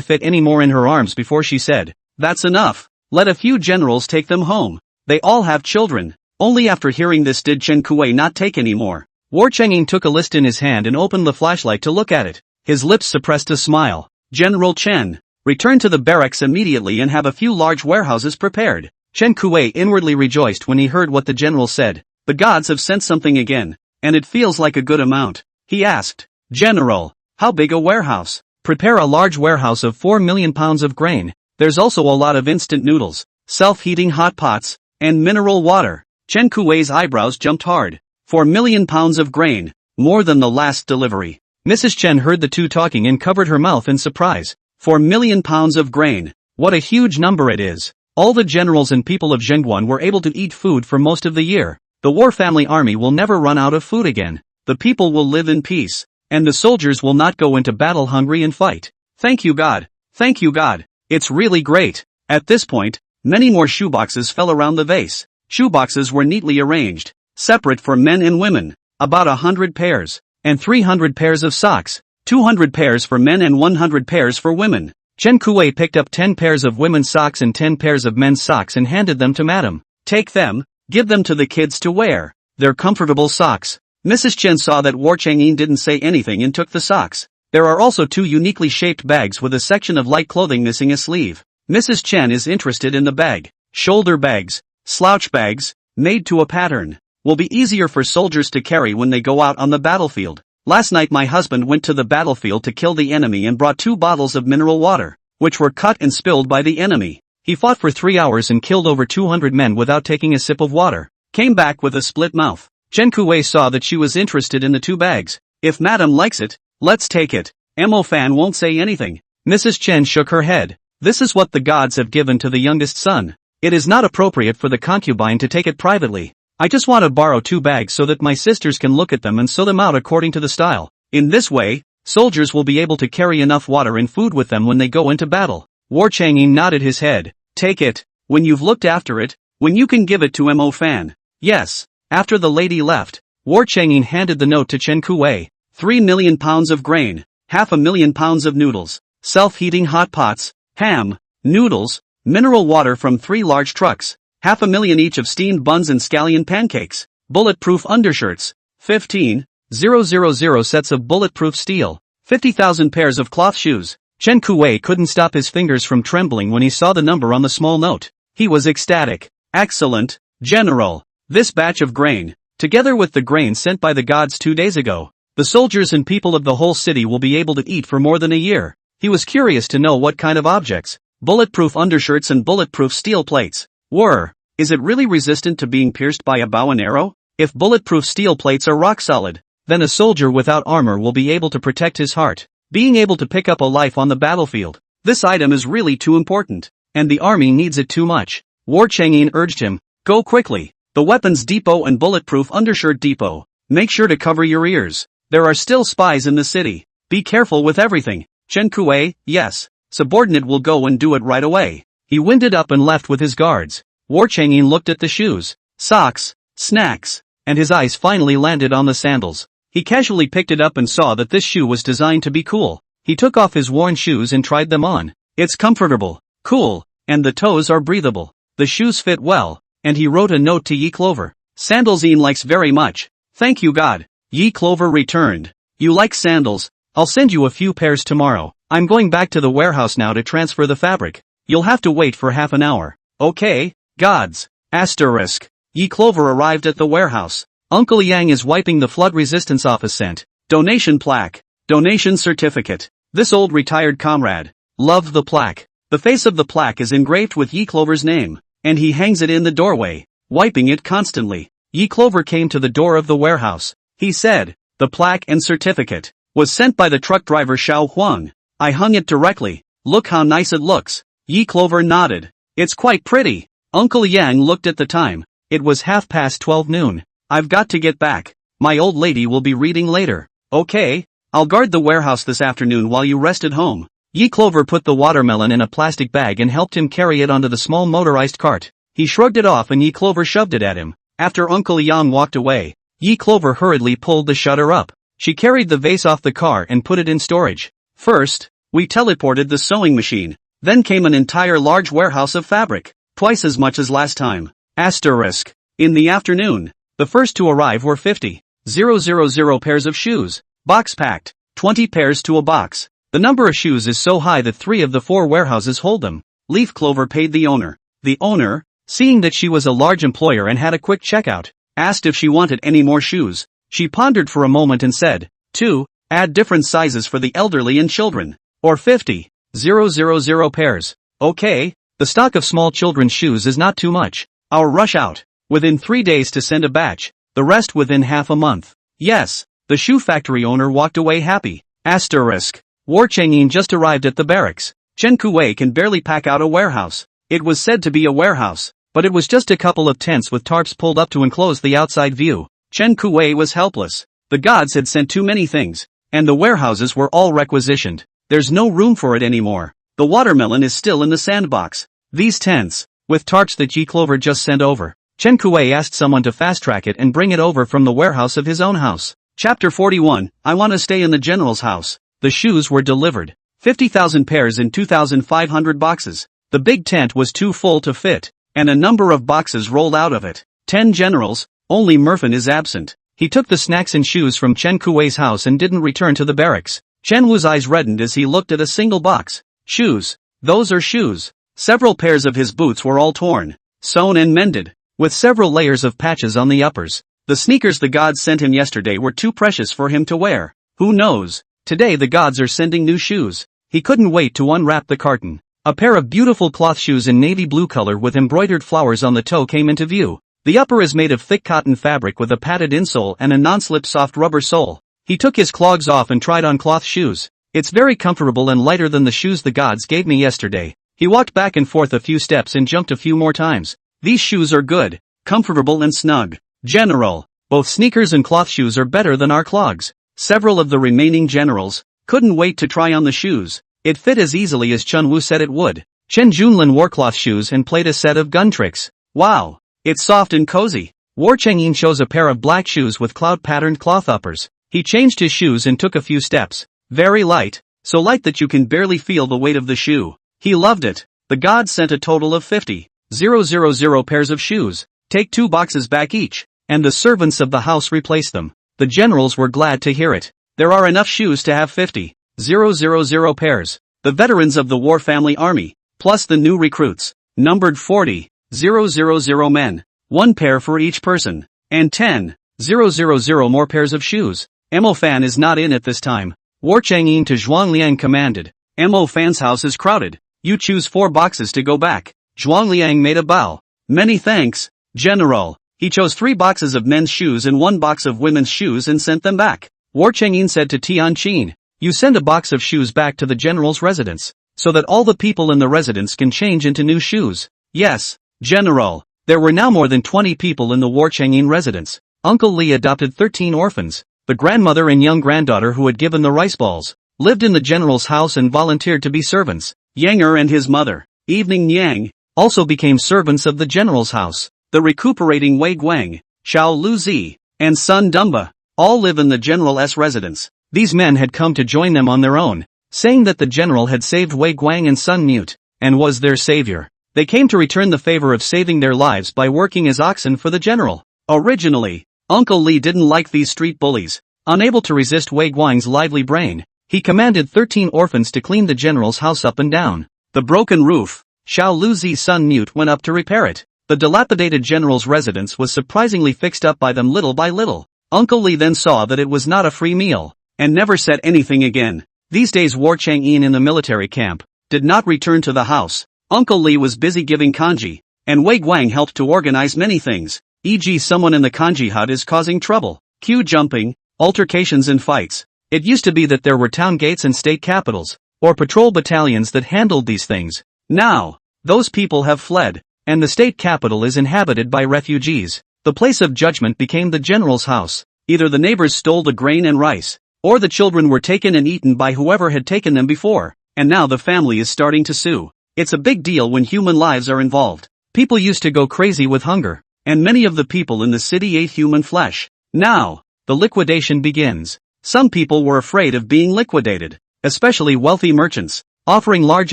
Speaker 1: fit any more in her arms before she said, "That's enough. Let a few generals take them home. They all have children." Only after hearing this did Chen Kuei not take any more. War Chang'in took a list in his hand and opened the flashlight to look at it. His lips suppressed a smile. "General Chen, return to the barracks immediately and have a few large warehouses prepared." Chen Kuei inwardly rejoiced when he heard what the general said. The gods have sent something again, and it feels like a good amount. He asked, "General, how big a warehouse?" "Prepare a large warehouse of 4 million pounds of grain. There's also a lot of instant noodles, self-heating hot pots, and mineral water." Chen Kuei's eyebrows jumped hard. 4 million pounds of grain. More than the last delivery. Mrs. Chen heard the two talking and covered her mouth in surprise. 4 million pounds of grain. What a huge number it is. All the generals and people of Zhengguan were able to eat food for most of the year. The war family army will never run out of food again. The people will live in peace. And the soldiers will not go into battle hungry and fight. Thank you God. Thank you God. It's really great. At this point, many more shoeboxes fell around the vase. Shoeboxes were neatly arranged, separate for men and women, about 100 pairs, and 300 pairs of socks, 200 pairs for men and 100 pairs for women. Chen Kuei picked up 10 pairs of women's socks and 10 pairs of men's socks and handed them to Madam. Take them, give them to the kids to wear. They're comfortable socks. Mrs. Chen saw that War Changyin didn't say anything and took the socks. There are also two uniquely shaped bags with a section of light clothing missing a sleeve. Mrs. Chen is interested in the bag. Shoulder bags, slouch bags, made to a pattern, will be easier for soldiers to carry when they go out on the battlefield. Last night my husband went to the battlefield to kill the enemy and brought 2 bottles of mineral water, which were cut and spilled by the enemy. He fought for 3 hours and killed over 200 men without taking a sip of water. Came back with a split mouth. Chen Kuei saw that she was interested in the 2 bags. If Madam likes it, let's take it. Mo Fan won't say anything. Mrs. Chen shook her head. This is what the gods have given to the youngest son. It is not appropriate for the concubine to take it privately. I just want to borrow 2 bags so that my sisters can look at them and sew them out according to the style. In this way, soldiers will be able to carry enough water and food with them when they go into battle. War Changyin nodded his head. Take it, when you've looked after it, when you can give it to Mo Fan. Yes. After the lady left, War Changyin handed the note to Chen Kuei. 3 million pounds of grain, 500,000 pounds of noodles, self-heating hot pots, ham, noodles, mineral water from 3 large trucks, 500,000 each of steamed buns and scallion pancakes, bulletproof undershirts, 15,000 sets of bulletproof steel, 50,000 pairs of cloth shoes. Chen Kuei couldn't stop his fingers from trembling when he saw the number on the small note. He was ecstatic. Excellent, General. This batch of grain, together with the grain sent by the gods 2 days ago, the soldiers and people of the whole city will be able to eat for more than a year. He was curious to know what kind of objects, bulletproof undershirts and bulletproof steel plates, were. Is it really resistant to being pierced by a bow and arrow? If bulletproof steel plates are rock solid, then a soldier without armor will be able to protect his heart, being able to pick up a life on the battlefield. This item is really too important, and the army needs it too much. War Changyin urged him, go quickly. The weapons depot and bulletproof undershirt depot. Make sure to cover your ears. There are still spies in the city. Be careful with everything. Chen Kuei, yes. Subordinate will go and do it right away. He winded up and left with his guards. War Changyin looked at the shoes, socks, snacks, and his eyes finally landed on the sandals. He casually picked it up and saw that this shoe was designed to be cool. He took off his worn shoes and tried them on. It's comfortable, cool, and the toes are breathable. The shoes fit well. And he wrote a note to Yi Clover. Sandals Ian likes very much. Thank you God. Yi Clover returned. You like sandals? I'll send you a few pairs tomorrow. I'm going back to the warehouse now to transfer the fabric. You'll have to wait for half an hour. Okay, gods. Asterisk. Yi Clover arrived at the warehouse. Uncle Yang is wiping the flood resistance office sent. Donation plaque. Donation certificate. This old retired comrade. Loved the plaque. The face of the plaque is engraved with Yi Clover's name. And he hangs it in the doorway, wiping it constantly. Yi Clover came to the door of the warehouse. He said, the plaque and certificate was sent by the truck driver Xiao Huang. I hung it directly. Look how nice it looks. Yi Clover nodded. It's quite pretty. Uncle Yang looked at the time. It was 12:30 noon. I've got to get back. My old lady will be reading later. Okay, I'll guard the warehouse this afternoon while you rest at home. Yi Clover put the watermelon in a plastic bag and helped him carry it onto the small motorized cart. He shrugged it off and Yi Clover shoved it at him. After Uncle Yang walked away, Yi Clover hurriedly pulled the shutter up. She carried the vase off the car and put it in storage. First, we teleported the sewing machine. Then came an entire large warehouse of fabric, twice as much as last time. Asterisk. In the afternoon, the first to arrive were 50,000 pairs of shoes, box packed, 20 pairs to a box. The number of shoes is so high that 3 of the 4 warehouses hold them. Leaf Clover paid the owner. The owner, seeing that she was a large employer and had a quick checkout, asked if she wanted any more shoes. She pondered for a moment and said, 2, add different sizes for the elderly and children. Or 50,000 pairs. Okay, the stock of small children's shoes is not too much. I'll rush out. within 3 days to send a batch, the rest within half a month. Yes, the shoe factory owner walked away happy. Asterisk. War Chang'in just arrived at the barracks. Chen Kuwei can barely pack out a warehouse. It was said to be a warehouse, but it was just a couple of tents with tarps pulled up to enclose the outside view. Chen Kuwei was helpless. The gods had sent too many things, and the warehouses were all requisitioned. There's no room for it anymore. The watermelon is still in the sandbox. These tents, with tarps that Yi Clover just sent over. Chen Kuwei asked someone to fast-track it and bring it over from the warehouse of his own house. Chapter 41, I want to stay in the general's house. The shoes were delivered. 50,000 pairs in 2,500 boxes. The big tent was too full to fit, and a number of boxes rolled out of it. 10 generals, only Murphin is absent. He took the snacks and shoes from Chen Kuwei's house and didn't return to the barracks. Chen Wu's eyes reddened as he looked at a single box. Shoes. Those are shoes. Several pairs of his boots were all torn, sewn and mended, with several layers of patches on the uppers. The sneakers the gods sent him yesterday were too precious for him to wear. Who knows? Today the gods are sending new shoes. He couldn't wait to unwrap the carton. A pair of beautiful cloth shoes in navy blue color with embroidered flowers on the toe came into view. The upper is made of thick cotton fabric with a padded insole and a non-slip soft rubber sole. He took his clogs off and tried on cloth shoes. It's very comfortable and lighter than the shoes the gods gave me yesterday. He walked back and forth a few steps and jumped a few more times. These shoes are good, comfortable and snug. General, both sneakers and cloth shoes are better than our clogs. Several of the remaining generals couldn't wait to try on the shoes. It fit as easily as Chen Wu said it would. Chen Junlin wore cloth shoes and played a set of gun tricks. Wow, it's soft and cozy. War Chang'in chose a pair of black shoes with cloud-patterned cloth uppers. He changed his shoes and took a few steps. Very light, so light that you can barely feel the weight of the shoe. He loved it. The gods sent a total of 50,000 pairs of shoes. Take 2 boxes back each, and the servants of the house replaced them. The generals were glad to hear it. There are enough shoes to have 50,000 pairs. The veterans of the war family army, plus the new recruits, numbered 40,000 men. 1 pair for each person, and 10,000 more pairs of shoes. Mo Fan is not in at this time. War Chang'in to Zhuang Liang commanded. Mo Fan's house is crowded. You choose 4 boxes to go back. Zhuang Liang made a bow. Many thanks, General. He chose 3 boxes of men's shoes and 1 box of women's shoes and sent them back. War Chang'in said to Tian Qin, you send a box of shoes back to the general's residence, so that all the people in the residence can change into new shoes. Yes, General. There were now more than 20 people in the War Chang'in residence. Uncle Li adopted 13 orphans. The grandmother and young granddaughter who had given the rice balls lived in the general's house and volunteered to be servants. Yanger and his mother, Evening Yang, also became servants of the general's house. The recuperating Wei Guang, Xiao Luzi, and Sun Dumba all live in the general's residence. These men had come to join them on their own, saying that the general had saved Wei Guang and Sun Mute, and was their savior. They came to return the favor of saving their lives by working as oxen for the general. Originally, Uncle Li didn't like these street bullies. Unable to resist Wei Guang's lively brain, he commanded 13 orphans to clean the general's house up and down. The broken roof, Xiao Luzi's Sun Mute went up to repair it. The dilapidated general's residence was surprisingly fixed up by them little by little. Uncle Li then saw that it was not a free meal, and never said anything again. These days War Chang'in in the military camp did not return to the house. Uncle Li was busy giving kanji, and Wei Guang helped to organize many things, e.g. someone in the kanji hut is causing trouble, queue jumping, altercations and fights. It used to be that there were town gates and state capitals, or patrol battalions that handled these things. Now, those people have fled, and the state capital is inhabited by refugees. The place of judgment became the general's house. Either the neighbors stole the grain and rice, or the children were taken and eaten by whoever had taken them before, and now the family is starting to sue. It's a big deal when human lives are involved. People used to go crazy with hunger, and many of the people in the city ate human flesh. Now, the liquidation begins. Some people were afraid of being liquidated, especially wealthy merchants, offering large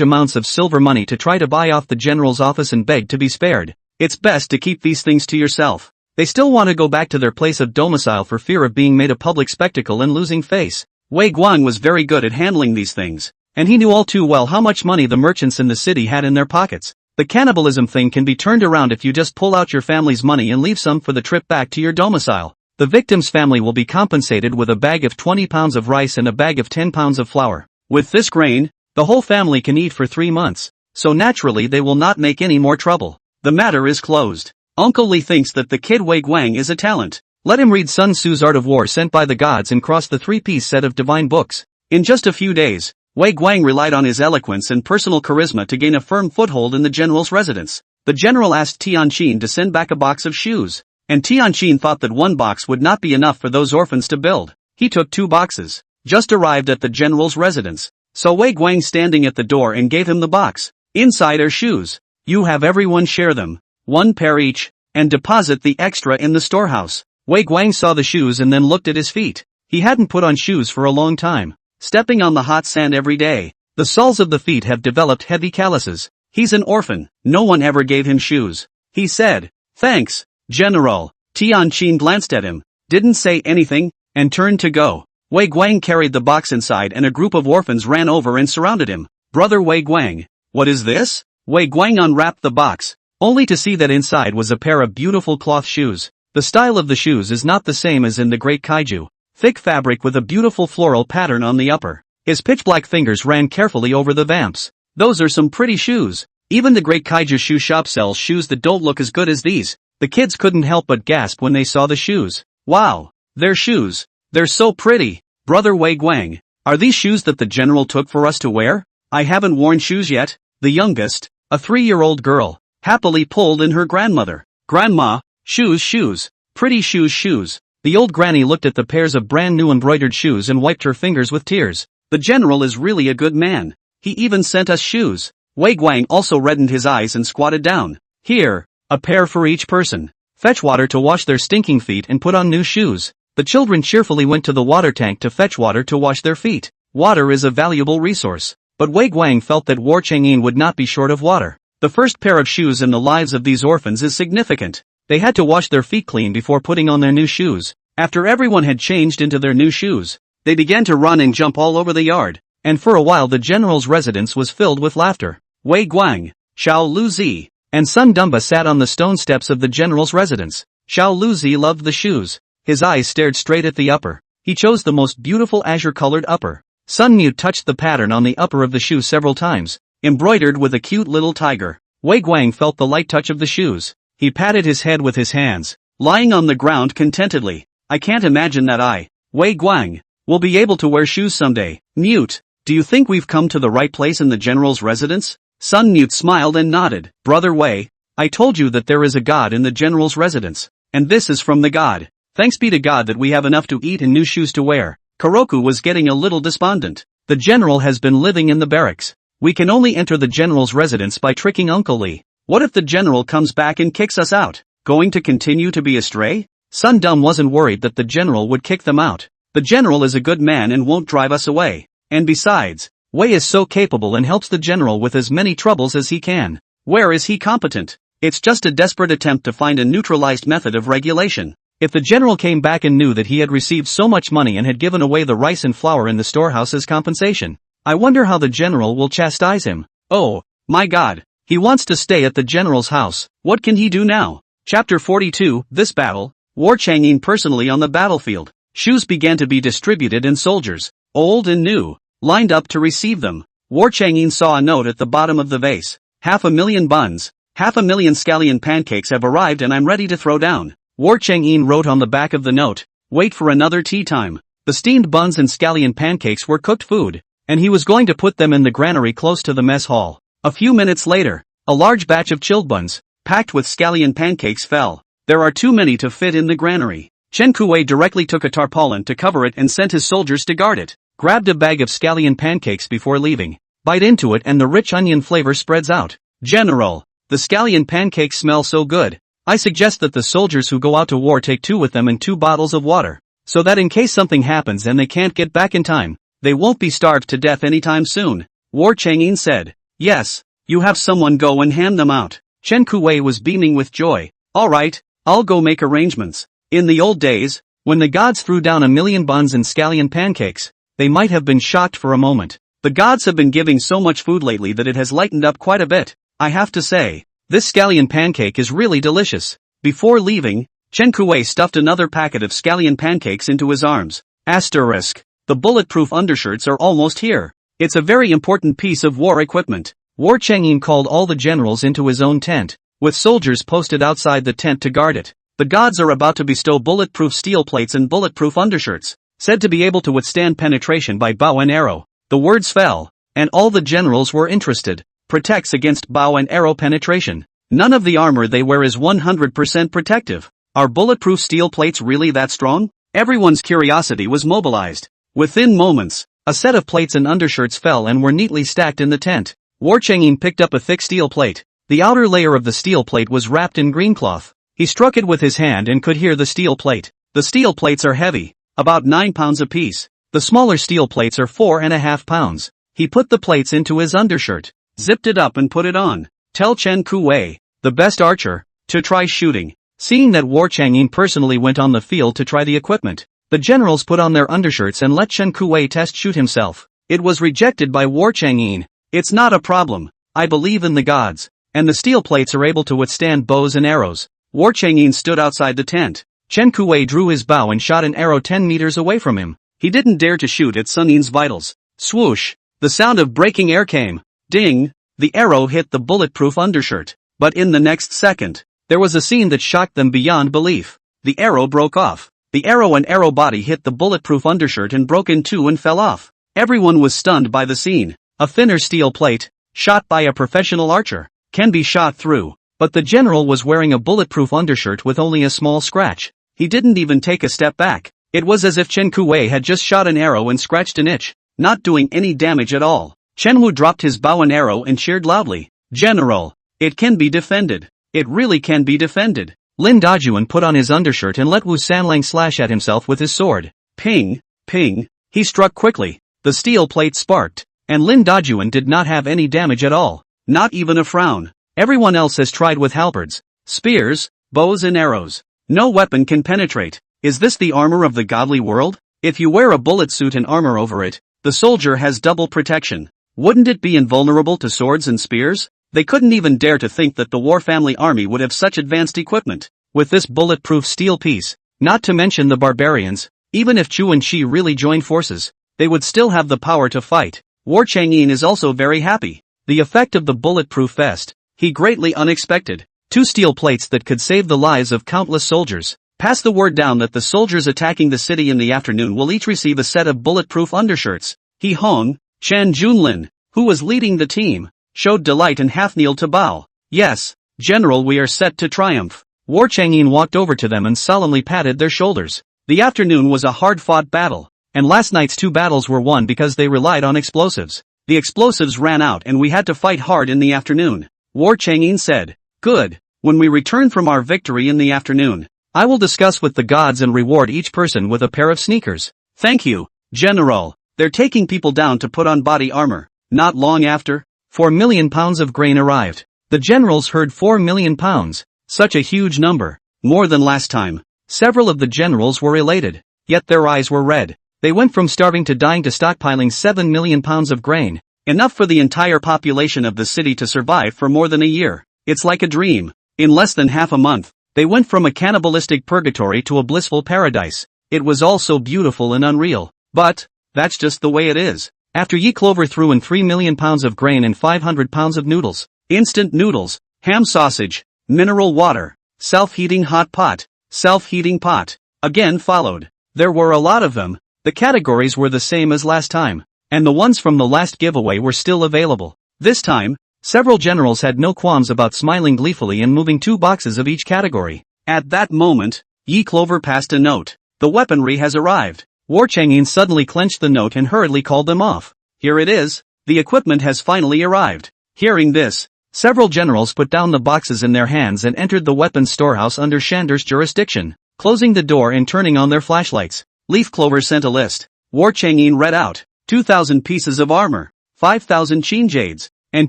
Speaker 1: amounts of silver money to try to buy off the general's office and beg to be spared. It's best to keep these things to yourself. They still want to go back to their place of domicile for fear of being made a public spectacle and losing face. Wei Guang was very good at handling these things, and he knew all too well how much money the merchants in the city had in their pockets. The cannibalism thing can be turned around if you just pull out your family's money and leave some for the trip back to your domicile. The victim's family will be compensated with a bag of 20 pounds of rice and a bag of 10 pounds of flour. With this grain, the whole family can eat for 3 months, so naturally they will not make any more trouble. The matter is closed. Uncle Lee thinks that the kid Wei Guang is a talent. Let him read Sun Tzu's Art of War sent by the gods and cross the three-piece set of divine books. In just a few days, Wei Guang relied on his eloquence and personal charisma to gain a firm foothold in the general's residence. The general asked Tianqin to send back a box of shoes, and Tianqin thought that one box would not be enough for those orphans to build. He took 2 boxes, just arrived at the general's residence, saw Wei Guang standing at the door and gave him the box. Inside are shoes. You have everyone share them, 1 pair each, and deposit the extra in the storehouse. Wei Guang saw the shoes and then looked at his feet. He hadn't put on shoes for a long time, stepping on the hot sand every day. The soles of the feet have developed heavy calluses. He's an orphan, no one ever gave him shoes. He said, "Thanks, General." Tianqin glanced at him, didn't say anything, and turned to go. Wei Guang carried the box inside and a group of orphans ran over and surrounded him. "Brother Wei Guang, what is this?" Wei Guang unwrapped the box, only to see that inside was a pair of beautiful cloth shoes. The style of the shoes is not the same as in the Great Kaiju. Thick fabric with a beautiful floral pattern on the upper. His pitch-black fingers ran carefully over the vamps. "Those are some pretty shoes. Even the Great Kaiju shoe shop sells shoes that don't look as good as these." The kids couldn't help but gasp when they saw the shoes. "Wow, they're shoes. They're so pretty." "Brother Wei Guang, are these shoes that the general took for us to wear?" "I haven't worn shoes yet." The youngest, a 3-year-old girl, happily pulled in her grandmother. "Grandma, shoes, pretty shoes." The old granny looked at the pairs of brand new embroidered shoes and wiped her fingers with tears. "The general is really a good man. He even sent us shoes." Wei Guang also reddened his eyes and squatted down. "Here, a pair for each person. Fetch water to wash their stinking feet and put on new shoes." The children cheerfully went to the water tank to fetch water to wash their feet. Water is a valuable resource, but Wei Guang felt that War Chang'in would not be short of water. The first pair of shoes in the lives of these orphans is significant. They had to wash their feet clean before putting on their new shoes. After everyone had changed into their new shoes, they began to run and jump all over the yard, and for a while the general's residence was filled with laughter. Wei Guang, Xiao Luzi, and Sun Dumba sat on the stone steps of the general's residence. Xiao Luzi loved the shoes. His eyes stared straight at the upper. He chose the most beautiful azure-colored upper. Sun Mu touched the pattern on the upper of the shoe several times, embroidered with a cute little tiger. Wei Guang felt the light touch of the shoes. He patted his head with his hands, lying on the ground contentedly. "I can't imagine that Wei Guang, will be able to wear shoes someday." "Mute, do you think we've come to the right place in the general's residence?" Sun Mute smiled and nodded. "Brother Wei, I told you that there is a god in the general's residence, and this is from the god. Thanks be to God that we have enough to eat and new shoes to wear." Kuroku was getting a little despondent. "The general has been living in the barracks. We can only enter the general's residence by tricking Uncle Lee. What if the general comes back and kicks us out? Going to continue to be astray?" Sun Dum wasn't worried that the general would kick them out. The general is a good man and won't drive us away. And besides, Wei is so capable and helps the general with as many troubles as he can. Where is he competent? It's just a desperate attempt to find a neutralized method of regulation. If the general came back and knew that he had received so much money and had given away the rice and flour in the storehouse as compensation, I wonder how the general will chastise him. Oh, my God, he wants to stay at the general's house. What can he do now? Chapter 42, This Battle, War Chang'in personally on the battlefield. Shoes began to be distributed and soldiers, old and new, lined up to receive them. War Chang'in saw a note at the bottom of the vase. 500,000 buns, 500,000 scallion pancakes have arrived and I'm ready to throw down. War Chang'in wrote on the back of the note, "Wait for another tea time." The steamed buns and scallion pancakes were cooked food, and he was going to put them in the granary close to the mess hall. A few minutes later, a large batch of chilled buns, packed with scallion pancakes fell. There are too many to fit in the granary. Chen Kuwei directly took a tarpaulin to cover it and sent his soldiers to guard it. Grabbed a bag of scallion pancakes before leaving. Bite into it and the rich onion flavor spreads out. "General, the scallion pancakes smell so good. I suggest that the soldiers who go out to war take 2 with them and 2 bottles of water, so that in case something happens and they can't get back in time, they won't be starved to death anytime soon." War Chang'in said. "Yes, you have someone go and hand them out." Chen Kuwei was beaming with joy. "All right, I'll go make arrangements." In the old days, when the gods threw down 1,000,000 buns and scallion pancakes, they might have been shocked for a moment. The gods have been giving so much food lately that it has lightened up quite a bit, I have to say. This scallion pancake is really delicious. Before leaving, Chen Kuwei stuffed another packet of scallion pancakes into his arms. Asterisk. The bulletproof undershirts are almost here. It's a very important piece of war equipment. War Chang'in called all the generals into his own tent. with soldiers posted outside the tent to guard it. The gods are about to bestow bulletproof steel plates and bulletproof undershirts, said to be able to withstand penetration by bow and arrow. The words fell, and all the generals were interested. Protects against bow and arrow penetration. None of the armor they wear is 100% protective. Are bulletproof steel plates really that strong? Everyone's curiosity was mobilized. Within moments, a set of plates and undershirts fell and were neatly stacked in the tent. War Chang'in picked up a thick steel plate. The outer layer of the steel plate was wrapped in green cloth. He struck it with his hand and could hear the steel plate. The steel plates are heavy, about 9 pounds apiece. The smaller steel plates are 4.5 pounds. He put the plates into his undershirt, zipped it up and put it on. Tell Chen Kuwei, the best archer, to try shooting. Seeing that War Chang'in personally went on the field to try the equipment, the generals put on their undershirts and let Chen Kuwei test shoot himself. It was rejected by War Chang'in. It's not a problem. I believe in the gods, and the steel plates are able to withstand bows and arrows. War Chang'in stood outside the tent. Chen Kuwei drew his bow and shot an arrow 10 meters away from him. He didn't dare to shoot at Sun Yin's vitals. Swoosh! The sound of breaking air came. Ding! The arrow hit the bulletproof undershirt. But in the next second, there was a scene that shocked them beyond belief. The arrow broke off. The arrow and arrow body hit the bulletproof undershirt and broke in two and fell off. Everyone was stunned by the scene. A thinner steel plate, shot by a professional archer, can be shot through. But the general was wearing a bulletproof undershirt with only a small scratch. He didn't even take a step back. It was as if Chen Kuwei had just shot an arrow and scratched an itch, not doing any damage at all. Chen Wu dropped his bow and arrow and cheered loudly. General, it can be defended. It really can be defended. Lin Dajuan put on his undershirt and let Wu Sanlang slash at himself with his sword. Ping, ping. He struck quickly. The steel plate sparked, and Lin Dajuan did not have any damage at all. Not even a frown. Everyone else has tried with halberds, spears, bows and arrows. No weapon can penetrate. Is this the armor of the godly world? If you wear a bullet suit and armor over it, the soldier has double protection. Wouldn't it be invulnerable to swords and spears? They couldn't even dare to think that the War family army would have such advanced equipment. With this bulletproof steel piece, not to mention the barbarians, even if Chu and Chi really joined forces, they would still have the power to fight. War Chang'in is also very happy. The effect of the bulletproof vest, he greatly unexpected. 2 steel plates that could save the lives of countless soldiers. Pass the word down that the soldiers attacking the city in the afternoon will each receive a set of bulletproof undershirts. He Hong, Chan Junlin, who was leading the team, showed delight and half-kneeled to bow. Yes, General, we are set to triumph. War Chang'in walked over to them and solemnly patted their shoulders. The afternoon was a hard-fought battle, and last night's 2 battles were won because they relied on explosives. The explosives ran out and we had to fight hard in the afternoon. War Chang'in said, good, when we return from our victory in the afternoon, I will discuss with the gods and reward each person with a pair of sneakers. Thank you, General. They're taking people down to put on body armor. Not long after, 4 million pounds of grain arrived. The generals heard 4 million pounds. Such a huge number, more than last time. Several of the generals were elated, yet their eyes were red. They went from starving to dying to stockpiling 7 million pounds of grain, enough for the entire population of the city to survive for more than a year. It's like a dream. In less than half a month, they went from a cannibalistic purgatory to a blissful paradise. It was all so beautiful and unreal. But, that's just the way it is. After Yi Clover threw in 3 million pounds of grain and 500 pounds of noodles, instant noodles, ham sausage, mineral water, self-heating hot pot, self-heating pot, again followed. There were a lot of them. The categories were the same as last time, and the ones from the last giveaway were still available. This time, several generals had no qualms about smiling gleefully and moving 2 boxes of each category. At that moment, Yi Clover passed a note. The weaponry has arrived. War Chang'in suddenly clenched the note and hurriedly called them off. Here it is. The equipment has finally arrived. Hearing this, several generals put down the boxes in their hands and entered the weapons storehouse under Shander's jurisdiction, closing the door and turning on their flashlights. Leaf Clover sent a list. War Chang'in read out 2,000 pieces of armor, 5,000 chin jades, and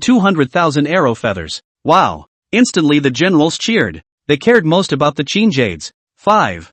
Speaker 1: 200,000 arrow feathers. Wow! Instantly the generals cheered. They cared most about the chin jades. 5,000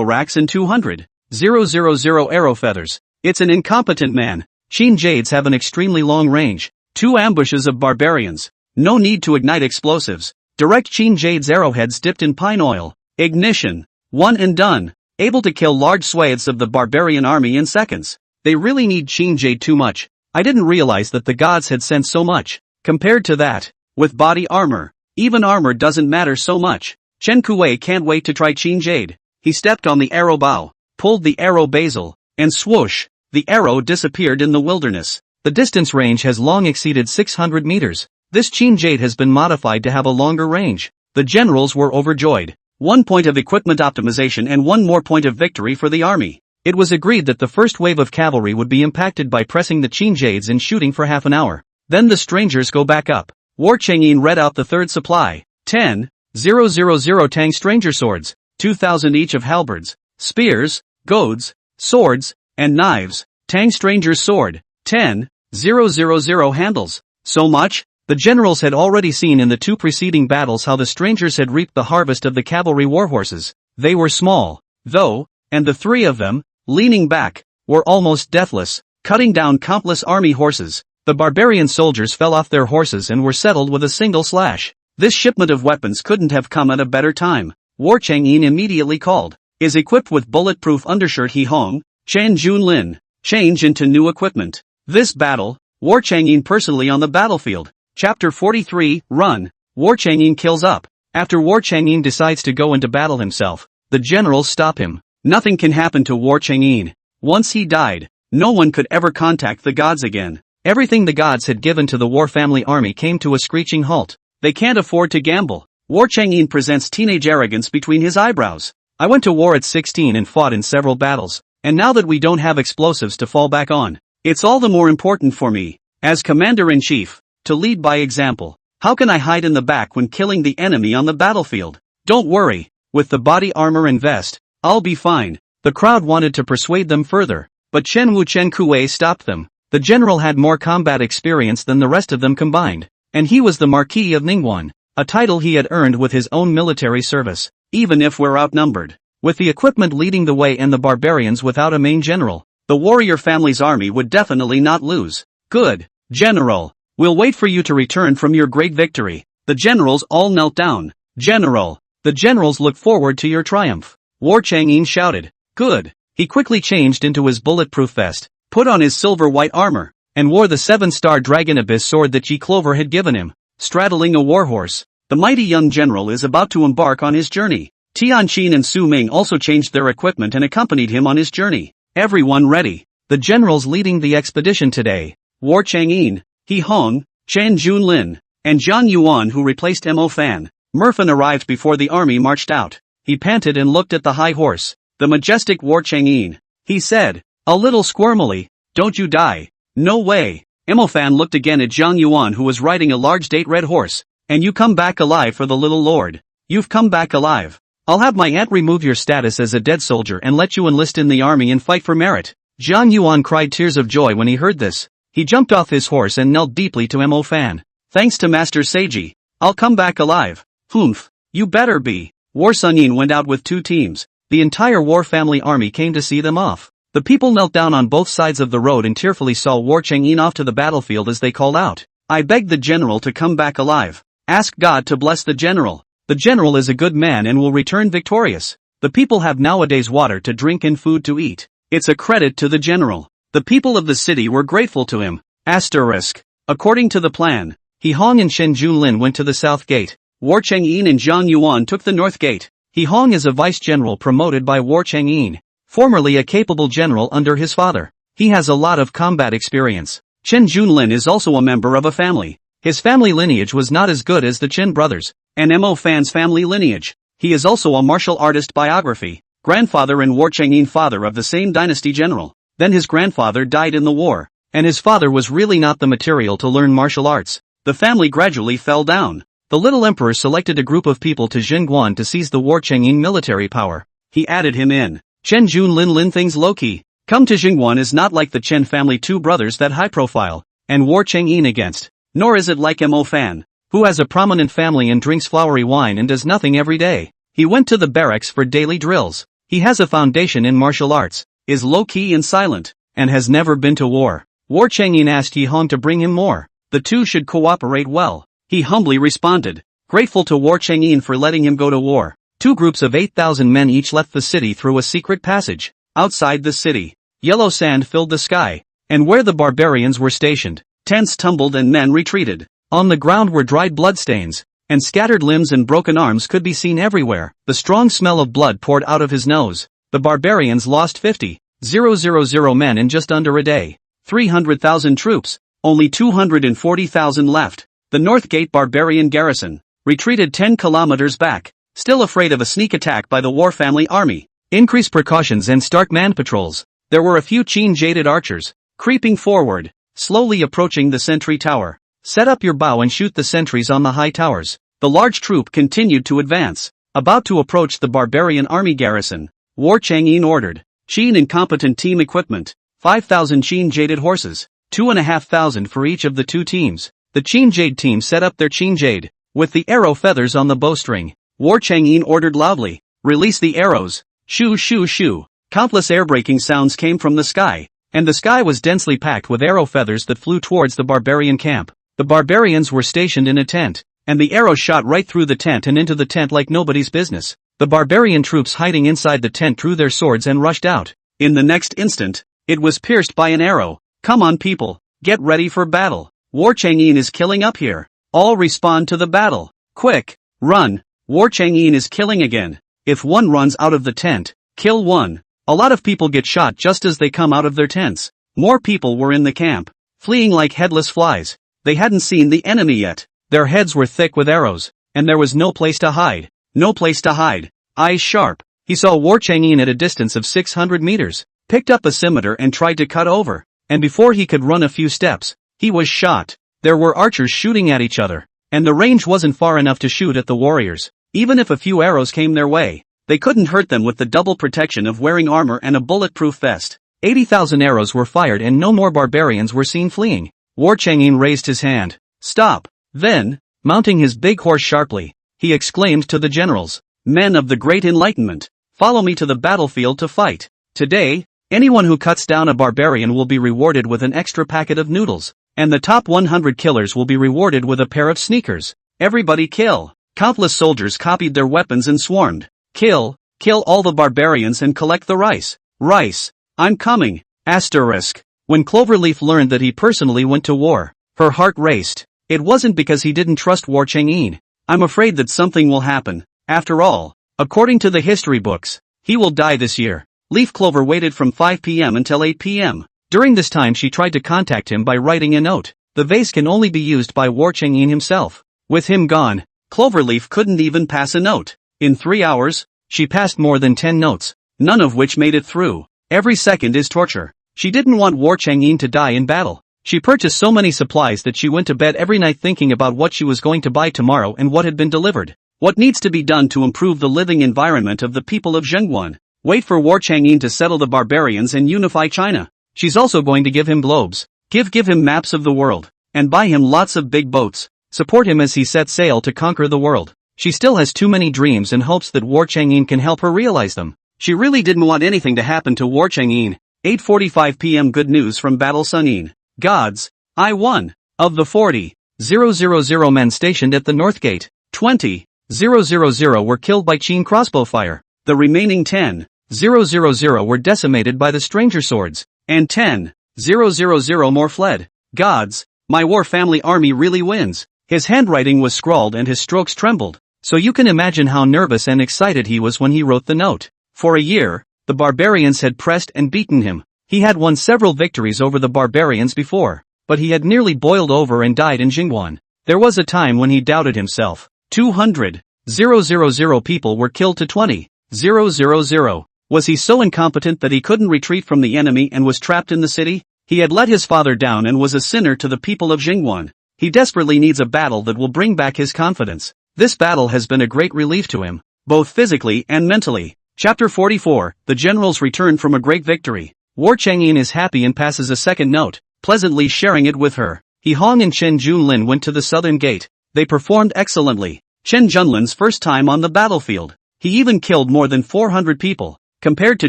Speaker 1: racks and 200,000 arrow feathers. It's an incompetent man. Chin jades have an extremely long range. 2 ambushes of barbarians. No need to ignite explosives. Direct chin jades arrowheads dipped in pine oil. Ignition. One and done. Able to kill large swathes of the barbarian army in seconds. They really need chin jade too much. I didn't realize that the gods had sent so much. Compared to that, with body armor, Even armor doesn't matter so much. Chen Kuei can't wait to try Qin Jade. He stepped on the arrow bow, pulled the arrow basil, and swoosh, the arrow disappeared in the wilderness. The distance range has long exceeded 600 meters. This Qin Jade has been modified to have a longer range. The generals were overjoyed. 1 point of equipment optimization and 1 more point of victory for the army. It was agreed that the first wave of cavalry would be impacted by pressing the Qin Jades and shooting for half an hour. Then the strangers go back up. War Changyin read out the third supply. 10,000 Tang stranger swords, 2,000 each of halberds, spears, goads, swords, and knives. Tang stranger's sword, 10,000 handles. So much? The generals had already seen in the 2 preceding battles how the strangers had reaped the harvest of the cavalry warhorses. They were small, though, and the 3 of them, leaning back, were almost deathless, cutting down countless army horses. The barbarian soldiers fell off their horses and were settled with a single slash. This shipment of weapons couldn't have come at a better time. War Changyin immediately called. Is equipped with bulletproof undershirt He Hong, Chen Junlin. Change into new equipment. This battle, War Changyin personally on the battlefield. Chapter 43, Run. War Changyin kills up. After War Changyin decides to go into battle himself, the generals stop him. Nothing can happen to War Changyin. Once he died, no one could ever contact the gods again. Everything the gods had given to the War family army came to a screeching halt. They can't afford to gamble. War Changyin presents teenage arrogance between his eyebrows. I went to war at 16 and fought in several battles, and now that we don't have explosives to fall back on, it's all the more important for me, as commander-in-chief, to lead by example. How can I hide in the back when killing the enemy on the battlefield? Don't worry, with the body armor and vest, I'll be fine. The crowd wanted to persuade them further, but Chen Kuei stopped them. The general had more combat experience than the rest of them combined, and he was the Marquis of Ningguan, a title he had earned with his own military service. Even if we're outnumbered, with the equipment leading the way and the barbarians without a main general, the warrior family's army would definitely not lose. Good, General. We'll wait for you to return from your great victory. The generals all knelt down. General. The generals look forward to your triumph. War Changyin shouted. Good. He quickly changed into his bulletproof vest, put on his silver-white armor, and wore the 7-star dragon abyss sword that Ji Clover had given him. Straddling a warhorse, the mighty young general is about to embark on his journey. Tianqin and Su Ming also changed their equipment and accompanied him on his journey. Everyone ready. The generals leading the expedition today. War Changyin, He Hong, Chen Junlin, and Zhang Yuan who replaced Mo Fan. Merfan arrived before the army marched out. He panted and looked at the high horse. The majestic War Changyin. He said, a little squirmily, don't you die. No way. Mo Fan looked again at Zhang Yuan who was riding a large date red horse. And you come back alive for the little lord. You've come back alive. I'll have my aunt remove your status as a dead soldier and let you enlist in the army and fight for merit. Zhang Yuan cried tears of joy when he heard this. He jumped off his horse and knelt deeply to Mo Fan. Thanks to Master Seiji, I'll come back alive. Humph. You better be. War Sunyin went out with 2 teams. The entire War family army came to see them off. The people knelt down on both sides of the road and tearfully saw War Changyin off to the battlefield as they called out. I begged the general to come back alive. Ask God to bless the general. The general is a good man and will return victorious. The people have nowadays water to drink and food to eat. It's a credit to the general. The people of the city were grateful to him. Asterisk. According to the plan, He Hong and Shen Junlin went to the south gate. War Changyin and Zhang Yuan took the north gate. He Hong is a vice-general promoted by War Changyin, formerly a capable general under his father. He has a lot of combat experience. Chen Junlin is also a member of a family. His family lineage was not as good as the Chen brothers, and Mo Fan's family lineage. He is also a martial artist biography, grandfather and War Changyin father of the same dynasty general. Then his grandfather died in the war, and his father was really not the material to learn martial arts. The family gradually fell down. The little emperor selected a group of people to Jingguan to seize the War Changyin military power. He added him in. Chen Junlin things low-key. Come to Jingguan is not like the Chen family 2 brothers that high profile, and War Changyin against. Nor is it like Mo Fan, who has a prominent family and drinks flowery wine and does nothing every day. He went to the barracks for daily drills. He has a foundation in martial arts, is low-key and silent, and has never been to war. War Changyin asked He Hong to bring him more. The 2 should cooperate well. He humbly responded, grateful to War Changyin for letting him go to war. 2 groups of 8,000 men each left the city through a secret passage. Outside the city, yellow sand filled the sky, and where the barbarians were stationed, tents tumbled and men retreated. On the ground were dried bloodstains. and scattered limbs and broken arms could be seen everywhere. The strong smell of blood poured out of his nose. The barbarians lost 50,000 men in just under a day. 300,000 troops, only 240,000 left. The North Gate barbarian garrison retreated 10 kilometers back, still afraid of a sneak attack by the War Family army. Increased precautions and stark man patrols. There were a few Qin-jaded archers, creeping forward, slowly approaching the sentry tower. Set up your bow and shoot the sentries on the high towers. The large troop continued to advance, about to approach the barbarian army garrison. War Chang'in ordered. Qin incompetent team equipment. 5,000 Qin-jaded horses, 2,500 for each of the two teams. The Qin-jade team set up their Qin-jade, with the arrow feathers on the bowstring. War Chang'in ordered loudly, release the arrows. Shoo shoo shoo. Countless air-breaking sounds came from the sky, and the sky was densely packed with arrow feathers that flew towards the barbarian camp. The barbarians were stationed in a tent, and the arrows shot right through the tent and into the tent like nobody's business. The barbarian troops hiding inside the tent drew their swords and rushed out. In the next instant, it was pierced by an arrow. Come on people, get ready for battle. War Chang'in is killing up here. All respond to the battle. Quick, run. War Chang'in is killing again. If one runs out of the tent, kill one. A lot of people get shot just as they come out of their tents. More people were in the camp, fleeing like headless flies. They hadn't seen the enemy yet. Their heads were thick with arrows, and there was no place to hide. No place to hide. Eyes sharp. He saw War Chang'in at a distance of 600 meters, picked up a scimitar and tried to cut over, and before he could run a few steps, he was shot. There were archers shooting at each other, and the range wasn't far enough to shoot at the warriors. Even if a few arrows came their way, they couldn't hurt them with the double protection of wearing armor and a bulletproof vest. 80,000 arrows were fired and no more barbarians were seen fleeing. War Chang'in raised his hand. Stop. Then, mounting his big horse sharply, he exclaimed to the generals, men of the Great Enlightenment, follow me to the battlefield to fight. Today, anyone who cuts down a barbarian will be rewarded with an extra packet of noodles, and the top 100 killers will be rewarded with a pair of sneakers. Everybody kill. Countless soldiers copied their weapons and swarmed. Kill all the barbarians and collect the rice. Rice. I'm coming. Asterisk. When Cloverleaf learned that he personally went to war, her heart raced. It wasn't because he didn't trust War Chang'in. I'm afraid that something will happen. After all, according to the history books, he will die this year. Leaf Clover waited from 5 p.m. until 8 p.m. During this time she tried to contact him by writing a note. The vase can only be used by War Chang'in himself. With him gone, Cloverleaf couldn't even pass a note. In 3 hours, she passed more than 10 notes, none of which made it through. Every second is torture. She didn't want War Chang'in to die in battle. She purchased so many supplies that she went to bed every night thinking about what she was going to buy tomorrow and what had been delivered. What needs to be done to improve the living environment of the people of Zhengguan? Wait for War Chang'in to settle the barbarians and unify China. She's also going to give him globes. Give him maps of the world. And buy him lots of big boats. Support him as he sets sail to conquer the world. She still has too many dreams and hopes that War Chang'in can help her realize them. She really didn't want anything to happen to War Chang'in. 8:45 p.m. Good news from Battle Sungin. Gods, I won. Of the 40,000 men stationed at the North Gate, 20,000 were killed by Qin crossbow fire. The remaining 10,000 were decimated by the stranger swords, and 10,000 more fled. Gods, my War Family army really wins. His handwriting was scrawled and his strokes trembled, so you can imagine how nervous and excited he was when he wrote the note. For a year, the barbarians had pressed and beaten him. He had won several victories over the barbarians before, but he had nearly boiled over and died in Jingguan. There was a time when he doubted himself. 200,000 people were killed to 20,000. Was he so incompetent that he couldn't retreat from the enemy and was trapped in the city? He had let his father down and was a sinner to the people of Jingguan. He desperately needs a battle that will bring back his confidence. This battle has been a great relief to him, both physically and mentally. Chapter 44, The Generals return from a great victory. War Chang'in is happy and passes a second note, pleasantly sharing it with her. He Hong and Chen Junlin went to the southern gate. They performed excellently. Chen Junlin's first time on the battlefield. He even killed more than 400 people. Compared to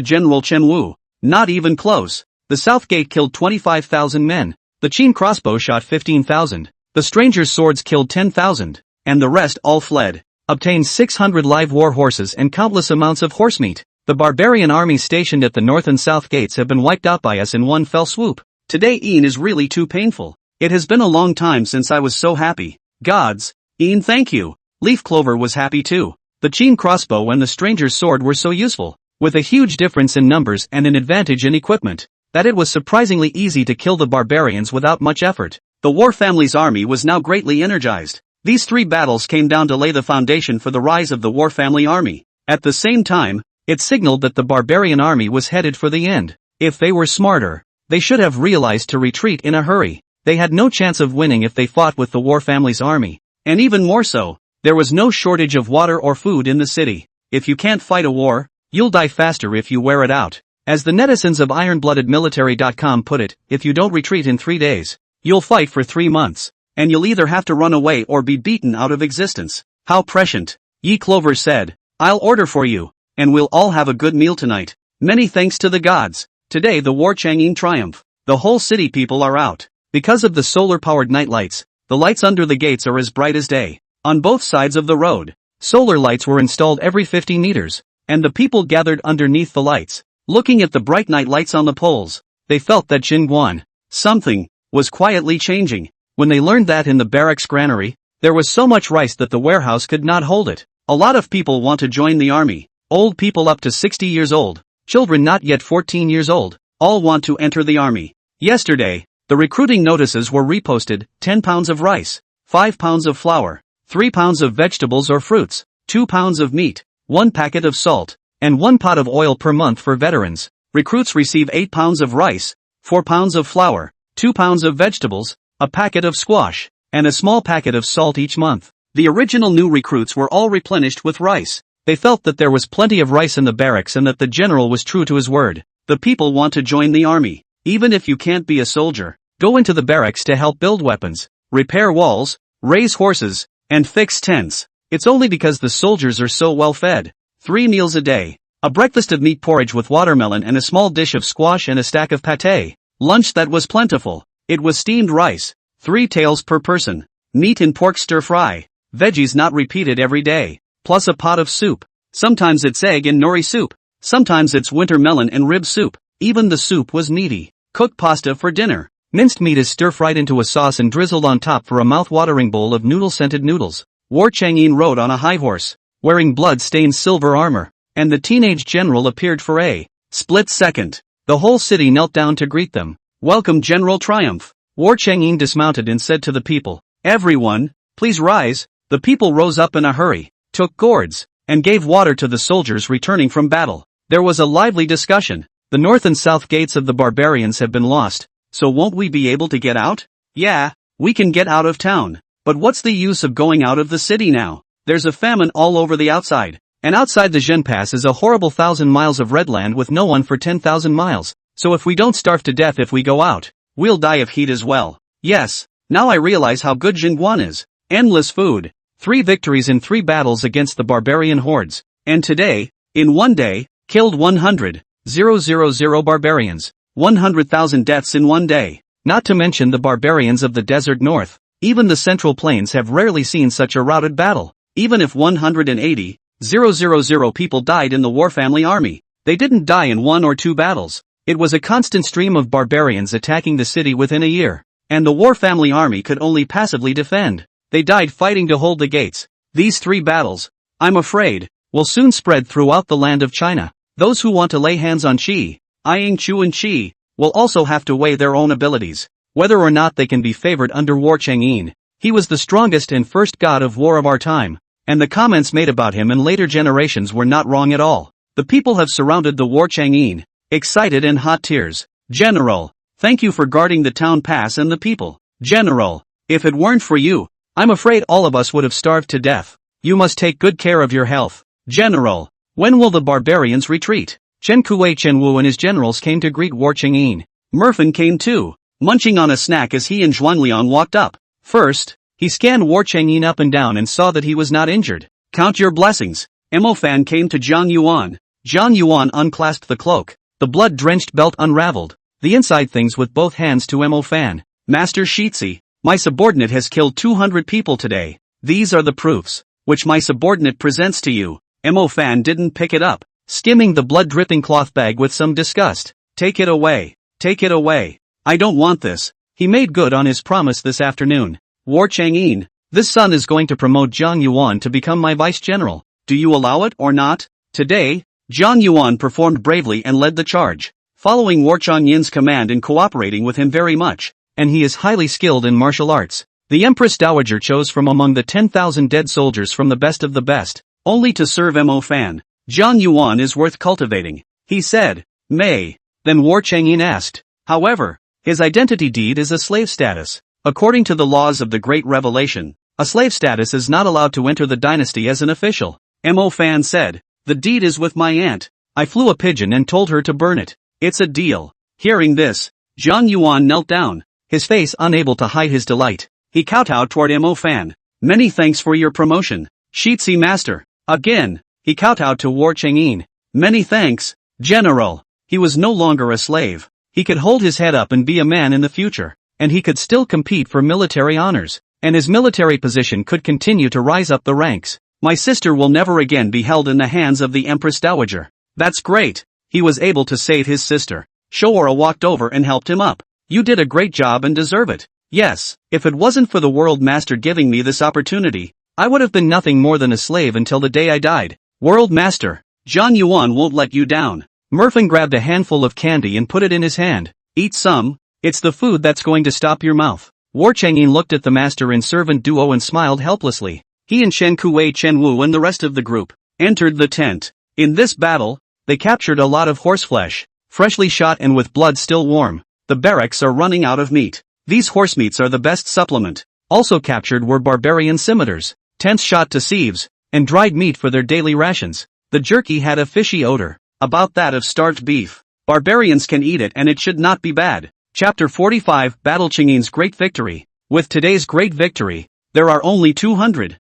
Speaker 1: General Chen Wu, not even close. The south gate killed 25,000 men. The Qin crossbow shot 15,000. The strangers' swords killed 10,000. And the rest all fled. Obtained 600 live war horses and countless amounts of horse meat. The barbarian armies stationed at the north and south gates have been wiped out by us in one fell swoop. Today is really too painful. It has been a long time since I was so happy. Gods, thank you. Leaf Clover was happy too. The chain crossbow and the stranger's sword were so useful, with a huge difference in numbers and an advantage in equipment, that it was surprisingly easy to kill the barbarians without much effort. The war family's army was now greatly energized. These 3 battles came down to lay the foundation for the rise of the war family army. At the same time, it signaled that the barbarian army was headed for the end. If they were smarter, they should have realized to retreat in a hurry. They had no chance of winning if they fought with the war family's army. And even more so, there was no shortage of water or food in the city. If you can't fight a war, you'll die faster if you wear it out. As the netizens of ironbloodedmilitary.com put it, if you don't retreat in 3 days, you'll fight for 3 months, and you'll either have to run away or be beaten out of existence. How prescient. Ye Clover said, I'll order for you, and we'll all have a good meal tonight. Many thanks to the gods. Today the War Chang'e triumph. The whole city people are out. Because of the solar-powered night lights, the lights under the gates are as bright as day. On both sides of the road, solar lights were installed every 50 meters, and the people gathered underneath the lights. Looking at the bright night lights on the poles, they felt that Jingguan, something, was quietly changing. When they learned that in the barracks granary, there was so much rice that the warehouse could not hold it. A lot of people want to join the army. Old people up to 60 years old, children not yet 14 years old, all want to enter the army. Yesterday, the recruiting notices were reposted: 10 pounds of rice, 5 pounds of flour, 3 pounds of vegetables or fruits, 2 pounds of meat, 1 packet of salt, and 1 pot of oil per month for veterans. Recruits receive 8 pounds of rice, 4 pounds of flour, 2 pounds of vegetables, a packet of squash, and a small packet of salt each month. The original new recruits were all replenished with rice. They felt that there was plenty of rice in the barracks and that the general was true to his word. The people want to join the army. Even if you can't be a soldier, go into the barracks to help build weapons, repair walls, raise horses, and fix tents. It's only because the soldiers are so well fed. 3 meals a day. A breakfast of meat porridge with watermelon and a small dish of squash and a stack of pâté. Lunch that was plentiful. It was steamed rice, 3 taels per person. Meat and pork stir fry. Veggies not repeated every day. Plus a pot of soup. Sometimes it's egg and nori soup. Sometimes it's winter melon and rib soup. Even the soup was meaty. Cooked pasta for dinner. Minced meat is stir-fried into a sauce and drizzled on top for a mouth-watering bowl of noodle-scented noodles. War Chang'e rode on a high horse, wearing blood-stained silver armor, and the teenage general appeared for a split second. The whole city knelt down to greet them. Welcome General Triumph. War Chang'e dismounted and said to the people, everyone, please rise. The people rose up in a hurry, took gourds, and gave water to the soldiers returning from battle. There was a lively discussion. The north and south gates of the barbarians have been lost, so won't we be able to get out? Yeah, we can get out of town. But what's the use of going out of the city now? There's a famine all over the outside. And outside the Zhen Pass is a horrible 1,000 miles of red land with no one for 10,000 miles. So if we don't starve to death if we go out, we'll die of heat as well. Yes, now I realize how good Jingguan is. Endless food. 3 victories in 3 battles against the barbarian hordes. And today, in 1 day, killed 100,000 barbarians. 100,000 deaths in 1 day. Not to mention the barbarians of the desert north. Even the central plains have rarely seen such a routed battle. Even if 180,000 people died in the war family army, they didn't die in 1 or 2 battles. It was a constant stream of barbarians attacking the city within a year. And the war family army could only passively defend. They died fighting to hold the gates. These 3 battles, I'm afraid, will soon spread throughout the land of China. Those who want to lay hands on Qi, Ying Chu and Qi, will also have to weigh their own abilities, whether or not they can be favored under War Chang'e. He was the strongest and first god of war of our time, and the comments made about him in later generations were not wrong at all. The people have surrounded the War Chang'e, excited and hot tears. General, thank you for guarding the town pass and the people. General, if it weren't for you, I'm afraid all of us would have starved to death. You must take good care of your health. General, when will the barbarians retreat? Chen Kuei Chenwu and his generals came to greet War Chang'e. Merfin came too, munching on a snack as he and Zhuanliang walked up. First, he scanned War Chang'e up and down and saw that he was not injured. Count your blessings. Mo Fan came to Zhang Yuan. Zhang Yuan unclasped the cloak. The blood-drenched belt unraveled. The inside things with both hands to Mo Fan. Master Shitzi, my subordinate has killed 200 people today. These are the proofs, which my subordinate presents to you. Mo Fan didn't pick it up, skimming the blood-dripping cloth bag with some disgust. Take it away. Take it away. I don't want this. He made good on his promise this afternoon. War Chang'e, This son is going to promote Jiang Yuan to become my vice general. Do you allow it or not? Today, Jiang Yuan performed bravely and led the charge, following War Changyin's command and cooperating with him very much, and he is highly skilled in martial arts. The Empress Dowager chose from among the 10,000 dead soldiers from the best of the best, only to serve Mo Fan. Jiang Yuan is worth cultivating, he said. May. Then War Changyin asked. However, his identity deed is a slave status. According to the laws of the Great Revelation, a slave status is not allowed to enter the dynasty as an official. Mo Fan said, the deed is with my aunt. I flew a pigeon and told her to burn it. It's a deal. Hearing this, Jiang Yuan knelt down, his face unable to hide his delight. He kowtowed toward Mo Fan. Many thanks for your promotion, Shitsi Master. Again, he kowtowed to War Changyin. Many thanks, General. He was no longer a slave. He could hold his head up and be a man in the future, and he could still compete for military honors, and his military position could continue to rise up the ranks. My sister will never again be held in the hands of the Empress Dowager. That's great. He was able to save his sister. Shoora walked over and helped him up. You did a great job and deserve it. Yes, if it wasn't for the World Master giving me this opportunity, I would have been nothing more than a slave until the day I died. World Master, Jiang Yuan won't let you down. Merfin grabbed a handful of candy and put it in his hand. Eat some, it's the food that's going to stop your mouth. War Changyin looked at the master and servant duo and smiled helplessly. He and Shen Kuei Chenwu and the rest of the group entered the tent. In this battle, they captured a lot of horseflesh, freshly shot and with blood still warm. The barracks are running out of meat. These horsemeats are the best supplement. Also captured were barbarian scimitars, tents shot to sieves, and dried meat for their daily rations. The jerky had a fishy odor, about that of starved beef. Barbarians can eat it and it should not be bad. Chapter 45 Battle Changyin's Great Victory. With today's great victory, there are only 200,000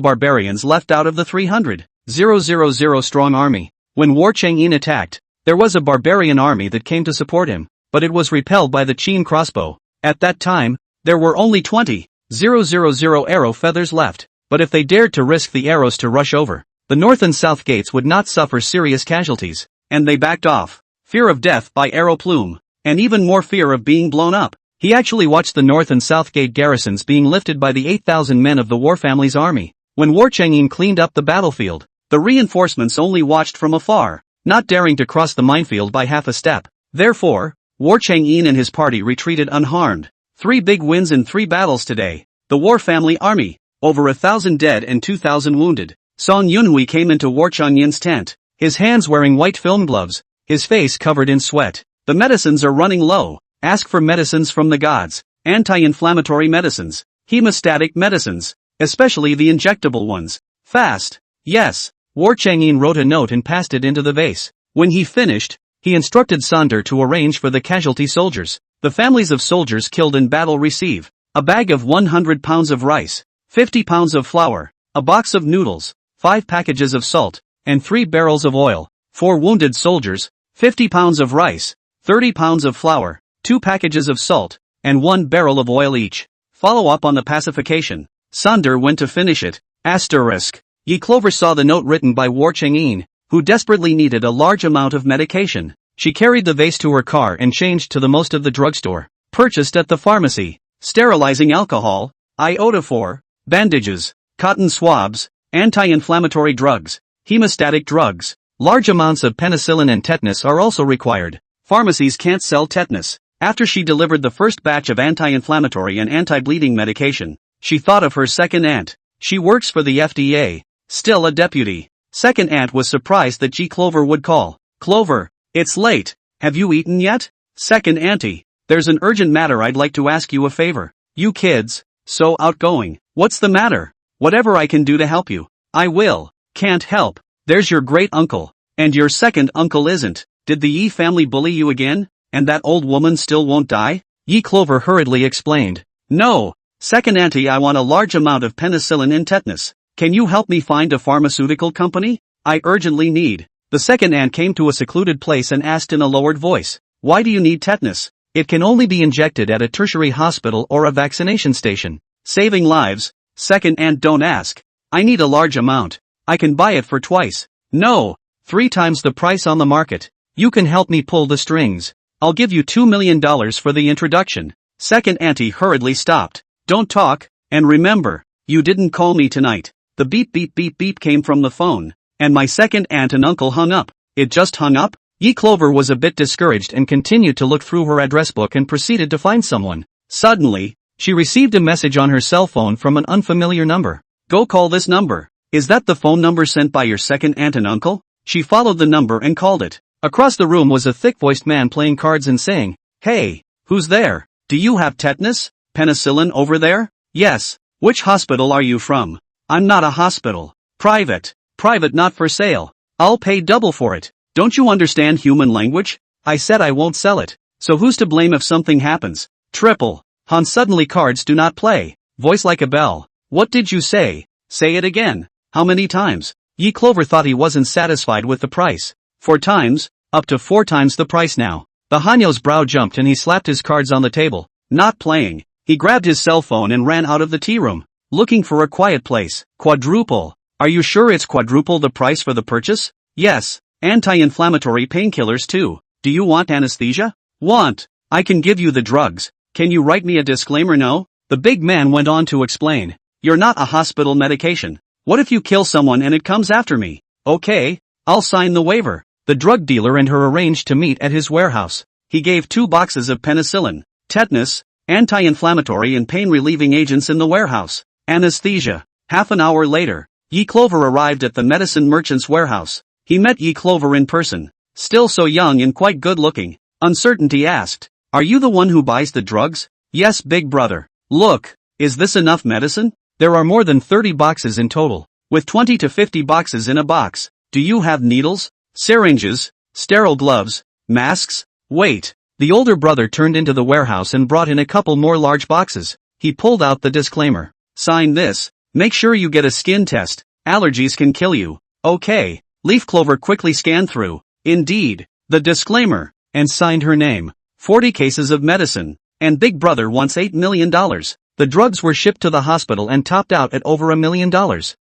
Speaker 1: barbarians left out of the 300,000 strong army. When War Changyin attacked, there was a barbarian army that came to support him, but it was repelled by the Qin crossbow. At that time, there were only 20,000 arrow feathers left, but if they dared to risk the arrows to rush over, the north and south gates would not suffer serious casualties, and they backed off. Fear of death by arrow plume, and even more fear of being blown up. He actually watched the north and south gate garrisons being lifted by the 8,000 men of the War Family's army. When War Changyin cleaned up the battlefield, the reinforcements only watched from afar, not daring to cross the minefield by half a step. Therefore, War Changyin and his party retreated unharmed. 3 big wins in 3 battles today. The War Family army, over 1,000 dead and 2,000 wounded. Song Yunhui came into War Changyin's tent, his hands wearing white film gloves, his face covered in sweat. The medicines are running low. Ask for medicines from the gods, anti-inflammatory medicines, hemostatic medicines, especially the injectable ones. Fast. Yes. War Changyin wrote a note and passed it into the vase. When he finished, he instructed Sonder to arrange for the casualty soldiers. The families of soldiers killed in battle receive a bag of 100 pounds of rice, 50 pounds of flour, a box of noodles, 5 packages of salt, and 3 barrels of oil. For wounded soldiers, 50 pounds of rice, 30 pounds of flour, 2 packages of salt, and 1 barrel of oil each. Follow up on the pacification. Sonder went to finish it. Asterisk. Yi Clover saw the note written by War Changyin, who desperately needed a large amount of medication. She carried the vase to her car and changed to the most of the drugstore. Purchased at the pharmacy. Sterilizing alcohol, iodophor, bandages, cotton swabs, anti-inflammatory drugs, hemostatic drugs. Large amounts of penicillin and tetanus are also required. Pharmacies can't sell tetanus. After she delivered the first batch of anti-inflammatory and anti-bleeding medication, she thought of her second aunt. She works for the FDA, still a deputy. Second aunt was surprised that G. Clover would call. Clover, it's late. Have you eaten yet? Second auntie, there's an urgent matter I'd like to ask you a favor. You kids, so outgoing. What's the matter? Whatever I can do to help you, I will. Can't help. There's your great uncle. And your second uncle isn't. Did the Yi family bully you again? And that old woman still won't die? Yi Clover hurriedly explained. No. Second auntie, I want a large amount of penicillin and tetanus. Can you help me find a pharmaceutical company? I urgently need. The second aunt came to a secluded place and asked in a lowered voice. Why do you need tetanus? It can only be injected at a tertiary hospital or a vaccination station. Saving lives. Second aunt, don't ask. I need a large amount. I can buy it for twice. No. 3 times the price on the market. You can help me pull the strings. I'll give you $2 million for the introduction. Second auntie hurriedly stopped. Don't talk, And remember, you didn't call me tonight. The beep beep beep beep came from the phone, and my second aunt and uncle hung up. It just hung up? Yi Clover was a bit discouraged and continued to look through her address book and proceeded to find someone. Suddenly, she received a message on her cell phone from an unfamiliar number. Go call this number. Is that the phone number sent by your second aunt and uncle? She followed the number and called it. Across the room was a thick-voiced man playing cards and saying, "Hey, who's there? Do you have tetanus? Penicillin over there? Yes. Which hospital are you from? I'm not a hospital. Private. Private, not for sale. I'll pay double for it. Don't you understand human language? I said I won't sell it. So who's to blame if something happens? Triple. Han, suddenly cards do not play. Voice like a bell. What did you say? Say it again. How many times? Yi Clover thought he wasn't satisfied with the price. 4 times? Up to 4 times the price now. The Hanyo's brow jumped and he slapped his cards on the table. Not playing. He grabbed his cell phone and ran out of the tea room, looking for a quiet place. Quadruple. Are you sure it's quadruple the price for the purchase? Yes. Anti-inflammatory painkillers too. Do you want anesthesia? Want. I can give you the drugs. Can you write me a disclaimer? No? The big man went on to explain. You're not a hospital medication. What if you kill someone and it comes after me? Okay, I'll sign the waiver. The drug dealer and her arranged to meet at his warehouse. He gave 2 boxes of penicillin, tetanus, anti-inflammatory and pain-relieving agents in the warehouse. Anesthesia. Half an hour later, Yi Clover arrived at the medicine merchant's warehouse. He met Yi Clover in person. Still so young and quite good-looking. Uncertainty asked, "Are you the one who buys the drugs?" "Yes, big brother." "Look, is this enough medicine?" "There are more than 30 boxes in total, with 20 to 50 boxes in a box. Do you have needles, syringes, sterile gloves, masks?" "Wait." The older brother turned into the warehouse and brought in a couple more large boxes. He pulled out the disclaimer. "Sign this. Make sure you get a skin test. Allergies can kill you." "Okay." Leaf Clover quickly scanned through, indeed, the disclaimer, and signed her name. 40 cases of medicine, and Big Brother wants $8 million. The drugs were shipped to the hospital and topped out at over $1 million.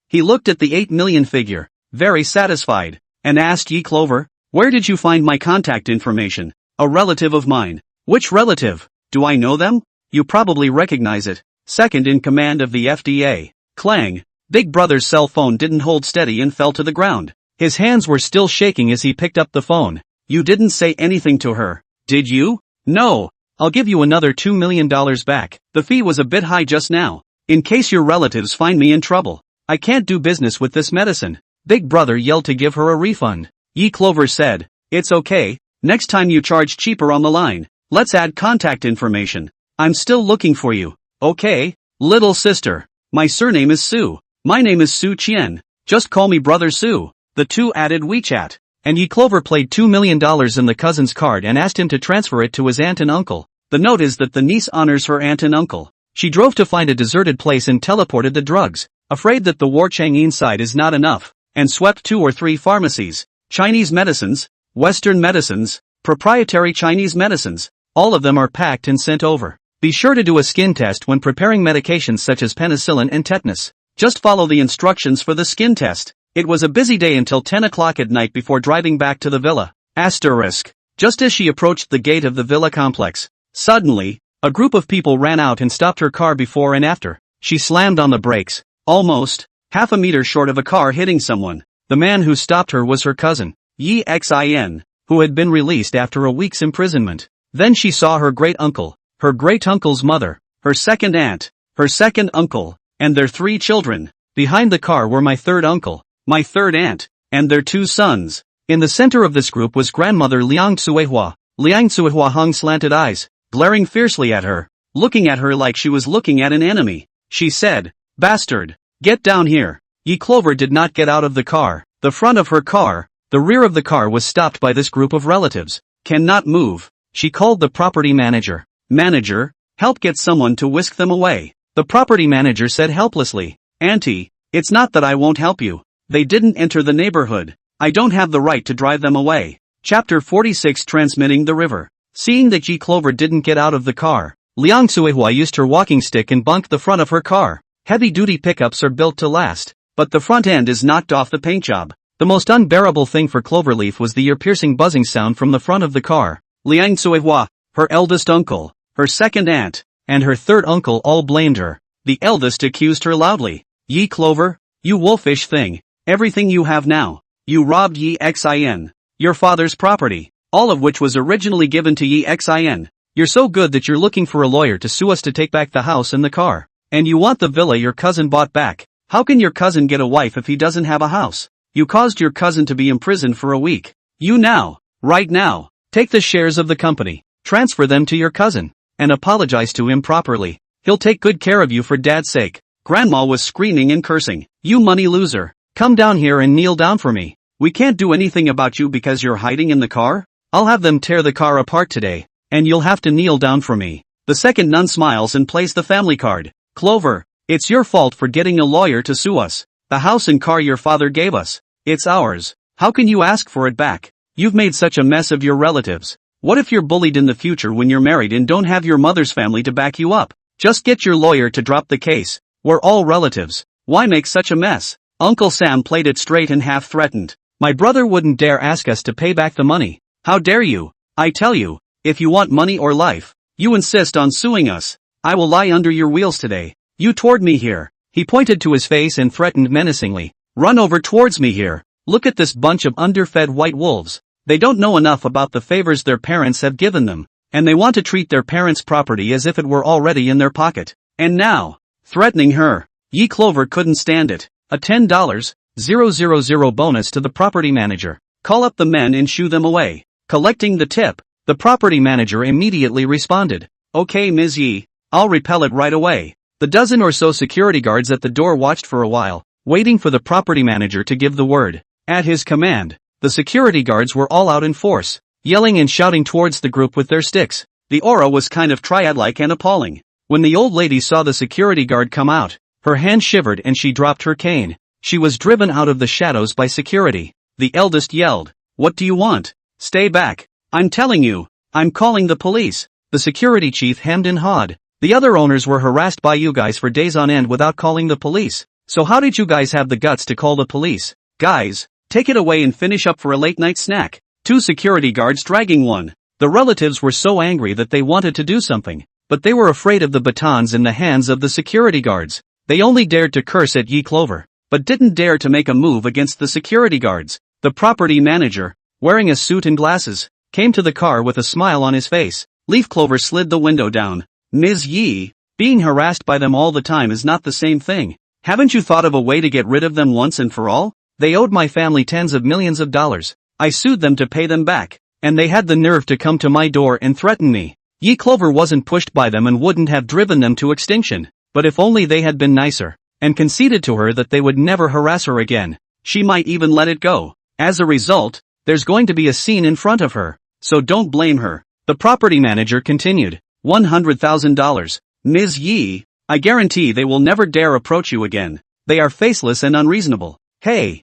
Speaker 1: He looked at the 8 million figure, very satisfied, and asked Yi Clover, "Where did you find my contact information?" "A relative of mine." "Which relative? Do I know them?" "You probably recognize it. Second in command of the FDA. Clang. Big Brother's cell phone didn't hold steady and fell to the ground. His hands were still shaking as he picked up the phone. "You didn't say anything to her, did you?" "No. I'll give you another $2 million back. The fee was a bit high just now. In case your relatives find me in trouble. I can't do business with this medicine." Big Brother yelled to give her a refund. Yi Clover said, "It's okay. Next time you charge cheaper on the line. Let's add contact information. I'm still looking for you." "Okay, little sister. My surname is Su. My name is Su Qian. Just call me Brother Su." The two added WeChat. And Yi Clover played $2 million in the cousin's card and asked him to transfer it to his aunt and uncle. The note is that the niece honors her aunt and uncle. She drove to find a deserted place and teleported the drugs, afraid that the war Chang'an side is not enough, and swept 2 or 3 pharmacies. Chinese medicines, Western medicines, proprietary Chinese medicines, all of them are packed and sent over. Be sure to do a skin test when preparing medications such as penicillin and tetanus. Just follow the instructions for the skin test. It was a busy day until 10 o'clock at night before driving back to the villa. Asterisk. Just as she approached the gate of the villa complex, suddenly, a group of people ran out and stopped her car before and after. She slammed on the brakes, almost, half a meter short of a car hitting someone. The man who stopped her was her cousin, Yi Xin, who had been released after a week's imprisonment. Then she saw her great-uncle, her great-uncle's mother, her second aunt, her second uncle, and their 3 children. Behind the car were my third uncle, my third aunt, and their 2 sons. In the center of this group was grandmother Liang Tsuehua. Liang Tsuehua hung slanted eyes, glaring fiercely at her, looking at her like she was looking at an enemy. She said, "Bastard, get down here." Yi Clover did not get out of the car. The front of her car, the rear of the car was stopped by this group of relatives. "Cannot move." She called the property manager. "Manager, help get someone to whisk them away." The property manager said helplessly, "Auntie, it's not that I won't help you. They didn't enter the neighborhood. I don't have the right to drive them away." Chapter 46 Transmitting the River. Seeing that Yi Clover didn't get out of the car, Liang Tsuehua used her walking stick and bunked the front of her car. Heavy-duty pickups are built to last, but the front end is knocked off the paint job. The most unbearable thing for Cloverleaf was the ear-piercing buzzing sound from the front of the car. Liang Tsuehua, her eldest uncle, her second aunt, and her third uncle all blamed her. The eldest accused her loudly. Ye Clover, you wolfish thing. Everything you have now. You robbed Ye Xin. Your father's property. All of which was originally given to Ye Xin. You're so good that you're looking for a lawyer to sue us to take back the house and the car. And you want the villa your cousin bought back. How can your cousin get a wife if he doesn't have a house? You caused your cousin to be imprisoned for a week. You now, right now, take the shares of the company, transfer them to your cousin, and apologize to him properly. He'll take good care of you for Dad's sake. Grandma was screaming and cursing. You money loser. Come down here and kneel down for me. We can't do anything about you because you're hiding in the car? I'll have them tear the car apart today, and you'll have to kneel down for me. The second nun smiles and plays the family card. Clover, it's your fault for getting a lawyer to sue us. The house and car your father gave us. It's ours. How can you ask for it back? You've made such a mess of your relatives. What if you're bullied in the future when you're married and don't have your mother's family to back you up? Just get your lawyer to drop the case. We're all relatives. Why make such a mess? Uncle Sam played it straight and half threatened. My brother wouldn't dare ask us to pay back the money. How dare you? I tell you, if you want money or life, you insist on suing us. I will lie under your wheels today. You toward me here. He pointed to his face and threatened menacingly. Run over towards me here. Look at this bunch of underfed white wolves. They don't know enough about the favors their parents have given them, and they want to treat their parents' property as if it were already in their pocket. And now, threatening her. Ye Clover couldn't stand it. A $10,000 bonus to the property manager. Call up the men and shoo them away. Collecting the tip, the property manager immediately responded. Okay, Ms. Yi, I'll repel it right away. The dozen or so security guards at the door watched for a while, waiting for the property manager to give the word. At his command, the security guards were all out in force, yelling and shouting towards the group with their sticks. The aura was kind of triad-like and appalling. When the old lady saw the security guard come out, her hand shivered and she dropped her cane. She was driven out of the shadows by security. The eldest yelled, "What do you want? Stay back. I'm telling you, I'm calling the police." The security chief hemmed and hawed. The other owners were harassed by you guys for days on end without calling the police. So how did you guys have the guts to call the police? Guys, take it away and finish up for a late night snack. Two security guards dragging one. The relatives were so angry that they wanted to do something, but they were afraid of the batons in the hands of the security guards. They only dared to curse at Ye Clover, but didn't dare to make a move against the security guards. The property manager, wearing a suit and glasses, came to the car with a smile on his face. Leaf Clover slid the window down. Ms. Yi, being harassed by them all the time is not the same thing. Haven't you thought of a way to get rid of them once and for all? They owed my family tens of millions of dollars. I sued them to pay them back, and they had the nerve to come to my door and threaten me. Ye Clover wasn't pushed by them and wouldn't have driven them to extinction, but if only they had been nicer, and conceded to her that they would never harass her again, she might even let it go. As a result, there's going to be a scene in front of her, so don't blame her. The property manager continued. $100,000. Ms. Yi, I guarantee they will never dare approach you again. They are faceless and unreasonable. Hey,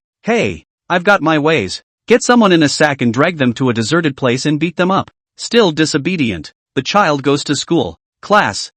Speaker 1: I've got my ways. Get someone in a sack and drag them to a deserted place and beat them up. Still disobedient. The child goes to school. Class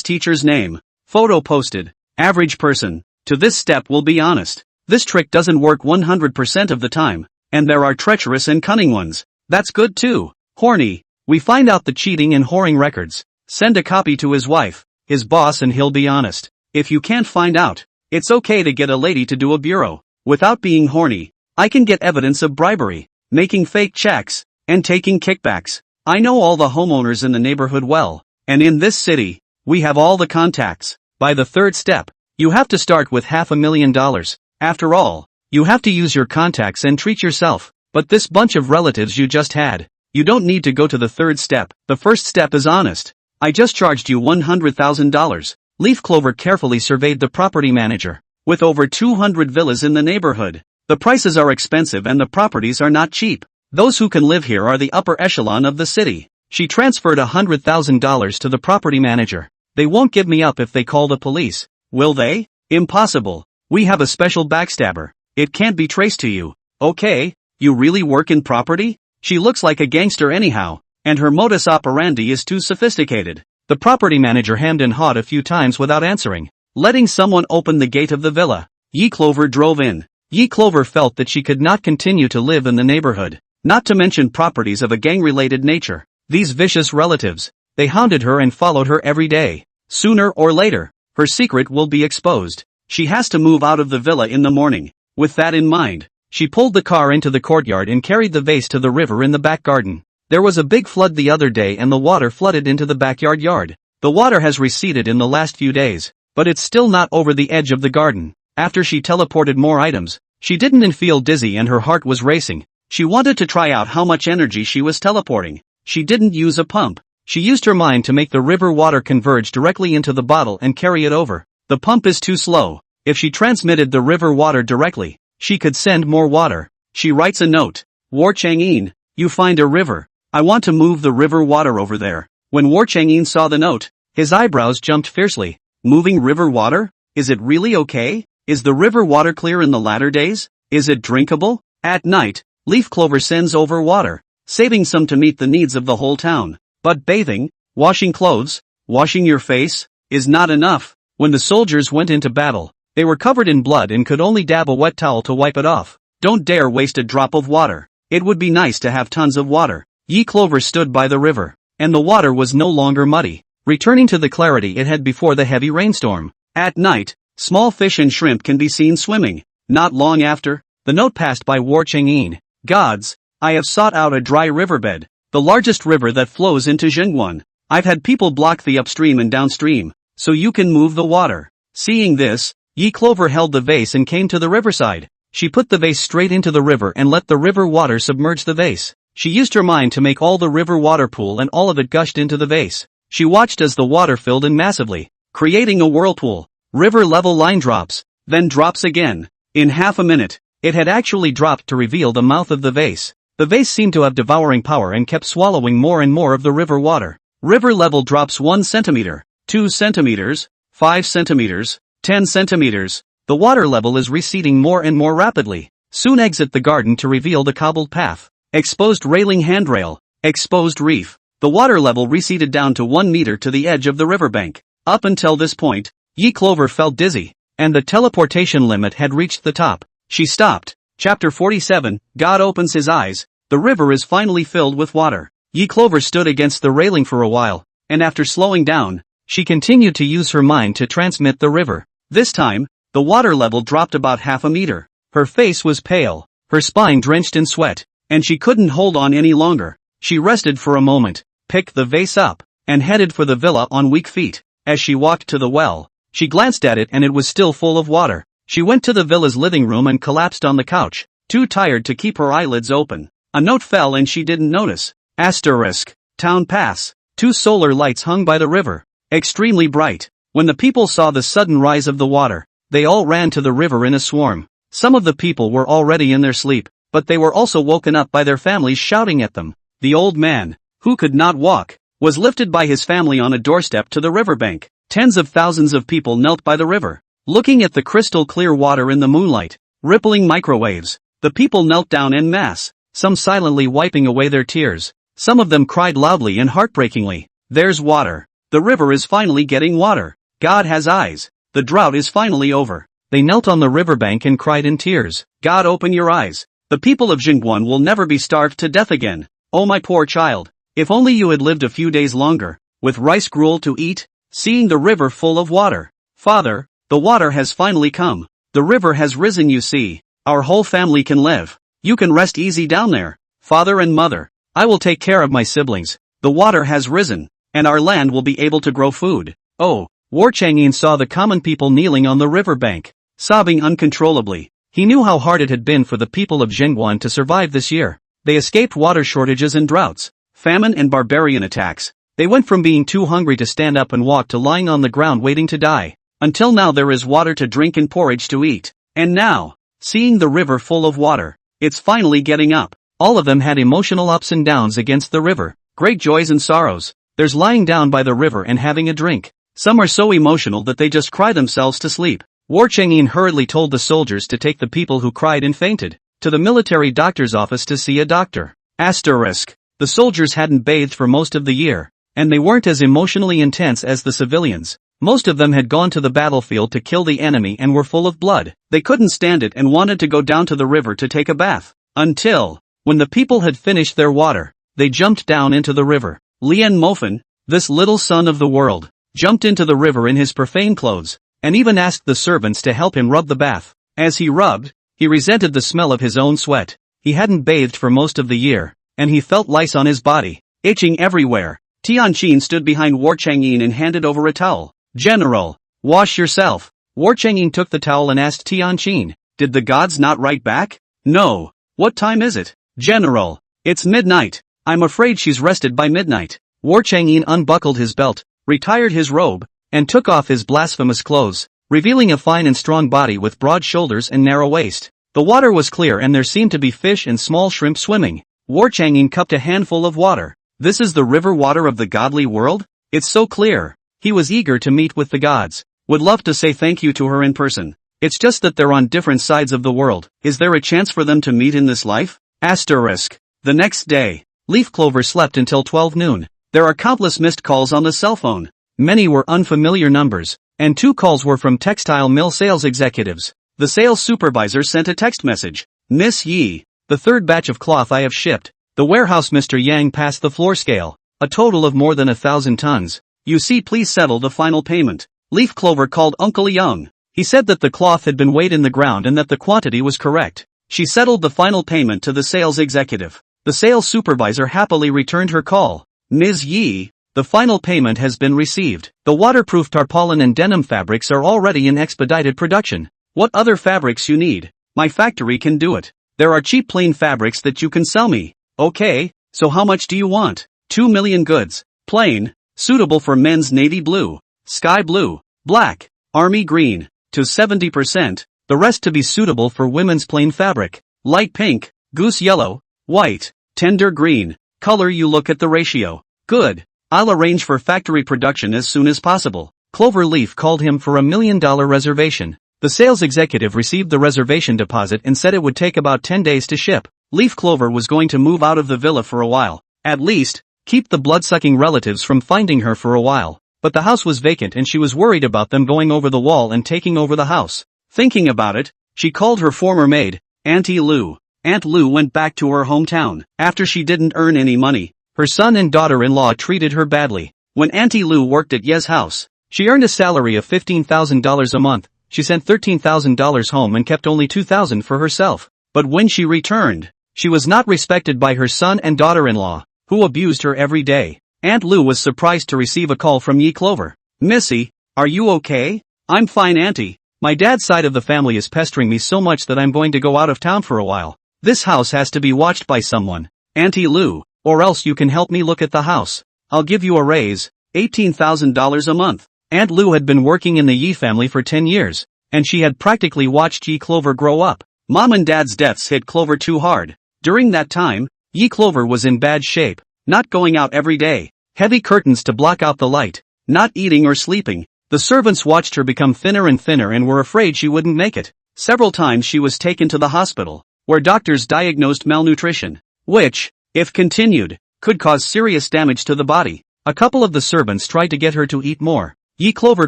Speaker 1: teacher's name. Photo posted. Average person. To this step we'll be honest. This trick doesn't work 100% of the time, and there are treacherous and cunning ones. That's good too. Horny. We find out the cheating and whoring records. Send a copy to his wife, his boss, and he'll be honest. If you can't find out, it's okay to get a lady to do a bureau. Without being horny, I can get evidence of bribery, making fake checks, and taking kickbacks. I know all the homeowners in the neighborhood well, and in this city, we have all the contacts. By the third step, you have to start with $500,000. After all, you have to use your contacts and treat yourself. But this bunch of relatives you just had, you don't need to go to the third step. The first step is honest. I just charged you $100,000. Leaf Clover carefully surveyed the property manager. With over 200 villas in the neighborhood, the prices are expensive and the properties are not cheap. Those who can live here are the upper echelon of the city. She transferred $100,000 to the property manager. They won't give me up if they call the police. Will they? Impossible. We have a special backstabber. It can't be traced to you. Okay, you really work in property? She looks like a gangster anyhow, and her modus operandi is too sophisticated. The property manager hemmed and hawed a few times without answering, letting someone open the gate of the villa. Ye Clover drove in. Ye Clover felt that she could not continue to live in the neighborhood, not to mention properties of a gang-related nature. These vicious relatives, they hounded her and followed her every day. Sooner or later, her secret will be exposed. She has to move out of the villa in the morning. With that in mind, she pulled the car into the courtyard and carried the vase to the river in the back garden. There was a big flood the other day and the water flooded into the backyard. The water has receded in the last few days, but it's still not over the edge of the garden. After she teleported more items, she didn't feel dizzy and her heart was racing. She wanted to try out how much energy she was teleporting. She didn't use a pump. She used her mind to make the river water converge directly into the bottle and carry it over. The pump is too slow. If she transmitted the river water directly, she could send more water. She writes a note. War Chang'in, you find a river. I want to move the river water over there. When War Chang'in saw the note, his eyebrows jumped fiercely. Moving river water? Is it really okay? Is the river water clear in the latter days? Is it drinkable? At night, Leaf Clover sends over water, saving some to meet the needs of the whole town. But bathing, washing clothes, washing your face, is not enough. When the soldiers went into battle, they were covered in blood and could only dab a wet towel to wipe it off. Don't dare waste a drop of water. It would be nice to have tons of water. Yi Clover stood by the river, and the water was no longer muddy, returning to the clarity it had before the heavy rainstorm. At night, small fish and shrimp can be seen swimming. Not long after, the note passed by War Chang'in. Gods, I have sought out a dry riverbed, the largest river that flows into Zhengguan. I've had people block the upstream and downstream, so you can move the water. Seeing this, Yi Clover held the vase and came to the riverside. She put the vase straight into the river and let the river water submerge the vase. She used her mind to make all the river water pool and all of it gushed into the vase. She watched as the water filled in massively, creating a whirlpool. River level line drops, then drops again. In half a minute, it had actually dropped to reveal the mouth of the vase. The vase seemed to have devouring power and kept swallowing more and more of the river water. River level drops 1 centimeter, 2 centimeters, 5 centimeters, 10 centimeters. The water level is receding more and more rapidly. Soon exit the garden to reveal the cobbled path. Exposed railing handrail. Exposed reef. The water level receded down to 1 meter to the edge of the riverbank. Up until this point, Yi Clover felt dizzy, and the teleportation limit had reached the top. She stopped. Chapter 47, God opens his eyes. The river is finally filled with water. Yi Clover stood against the railing for a while, and after slowing down, she continued to use her mind to transmit the river. This time, the water level dropped about half a meter. Her face was pale, her spine drenched in sweat, and she couldn't hold on any longer. She rested for a moment, picked the vase up, and headed for the villa on weak feet. As she walked to the well, she glanced at it and it was still full of water. She went to the villa's living room and collapsed on the couch, too tired to keep her eyelids open. A note fell and she didn't notice. Asterisk. Town Pass. 2 solar lights hung by the river, extremely bright. When the people saw the sudden rise of the water, they all ran to the river in a swarm. Some of the people were already in their sleep, but they were also woken up by their families shouting at them. The old man, who could not walk, was lifted by his family on a doorstep to the riverbank. Tens of thousands of people knelt by the river, looking at the crystal clear water in the moonlight, rippling microwaves. The people knelt down en masse, some silently wiping away their tears. Some of them cried loudly and heartbreakingly. There's water. The river is finally getting water. God has eyes. The drought is finally over. They knelt on the riverbank and cried in tears. God, open your eyes. The people of Zhengguan will never be starved to death again. Oh my poor child. If only you had lived a few days longer, with rice gruel to eat, seeing the river full of water. Father, the water has finally come. The river has risen, you see. Our whole family can live. You can rest easy down there. Father and mother, I will take care of my siblings. The water has risen, and our land will be able to grow food. Oh, War Chang'in saw the common people kneeling on the riverbank, sobbing uncontrollably. He knew how hard it had been for the people of Zhengguan to survive this year. They escaped water shortages and droughts, famine and barbarian attacks. They went from being too hungry to stand up and walk to lying on the ground waiting to die. Until now there is water to drink and porridge to eat. And now, seeing the river full of water, it's finally getting up. All of them had emotional ups and downs against the river, great joys and sorrows. There's lying down by the river and having a drink. Some are so emotional that they just cry themselves to sleep. War Chang'in hurriedly told the soldiers to take the people who cried and fainted to the military doctor's office to see a doctor. Asterisk. The soldiers hadn't bathed for most of the year, and they weren't as emotionally intense as the civilians. Most of them had gone to the battlefield to kill the enemy and were full of blood. They couldn't stand it and wanted to go down to the river to take a bath. Until, when the people had finished their water, they jumped down into the river. Lian Mofen, this little son of the world, jumped into the river in his profane clothes, and even asked the servants to help him rub the bath. As he rubbed, he resented the smell of his own sweat. He hadn't bathed for most of the year, and he felt lice on his body, itching everywhere. Tianqin stood behind War Changyin and handed over a towel. "General, wash yourself." War Changyin took the towel and asked Tianqin, "Did the gods not write back?" "No. What time is it?" "General, it's midnight. I'm afraid she's rested by midnight." War Changyin unbuckled his belt, retired his robe, and took off his blasphemous clothes, revealing a fine and strong body with broad shoulders and narrow waist. The water was clear and there seemed to be fish and small shrimp swimming. War Changyin cupped a handful of water. "This is the river water of the godly world? It's so clear." He was eager to meet with the gods. Would love to say thank you to her in person. It's just that they're on different sides of the world. Is there a chance for them to meet in this life? Asterisk. The next day, Leaf Clover slept until 12 noon. There are countless missed calls on the cell phone. Many were unfamiliar numbers, and 2 calls were from textile mill sales executives. The sales supervisor sent a text message. "Miss Yi, the 3rd batch of cloth I have shipped. The warehouse Mr. Yang passed the floor scale. A total of more than 1,000 tons. You see, please settle the final payment." Leaf Clover called Uncle Young. He said that the cloth had been weighed in the ground and that the quantity was correct. She settled the final payment to the sales executive. The sales supervisor happily returned her call. "Ms. Yi, the final payment has been received. The waterproof tarpaulin and denim fabrics are already in expedited production. What other fabrics you need? My factory can do it. There are cheap plain fabrics that you can sell me." "Okay, so how much do you want?" 2 million goods. Plain, suitable for men's navy blue, sky blue, black, army green, to 70%, the rest to be suitable for women's plain fabric, light pink, goose yellow, white, tender green, color you look at the ratio. "Good. I'll arrange for factory production as soon as possible." Clover Leaf called him for $1 million reservation. The sales executive received the reservation deposit and said it would take about 10 days to ship. Leaf Clover was going to move out of the villa for a while. At least, keep the blood-sucking relatives from finding her for a while. But the house was vacant and she was worried about them going over the wall and taking over the house. Thinking about it, she called her former maid, Auntie Lou. Aunt Lou went back to her hometown. After she didn't earn any money, her son and daughter-in-law treated her badly. When Auntie Lou worked at Ye's house, she earned a salary of $15,000 a month. She sent $13,000 home and kept only $2,000 for herself. But when she returned, she was not respected by her son and daughter-in-law, who abused her every day. Aunt Lou was surprised to receive a call from Yi Clover. "Missy, are you okay?" "I'm fine, Auntie. My dad's side of the family is pestering me so much that I'm going to go out of town for a while. This house has to be watched by someone, Auntie Lou, or else you can help me look at the house. I'll give you a raise, $18,000 a month." Aunt Lou had been working in the Yi family for 10 years, and she had practically watched Yi Clover grow up. Mom and Dad's deaths hit Clover too hard. During that time, Yi Clover was in bad shape, not going out every day, heavy curtains to block out the light, not eating or sleeping. The servants watched her become thinner and thinner and were afraid she wouldn't make it. Several times she was taken to the hospital, where doctors diagnosed malnutrition, which, if continued, could cause serious damage to the body. A couple of the servants tried to get her to eat more. Yi Clover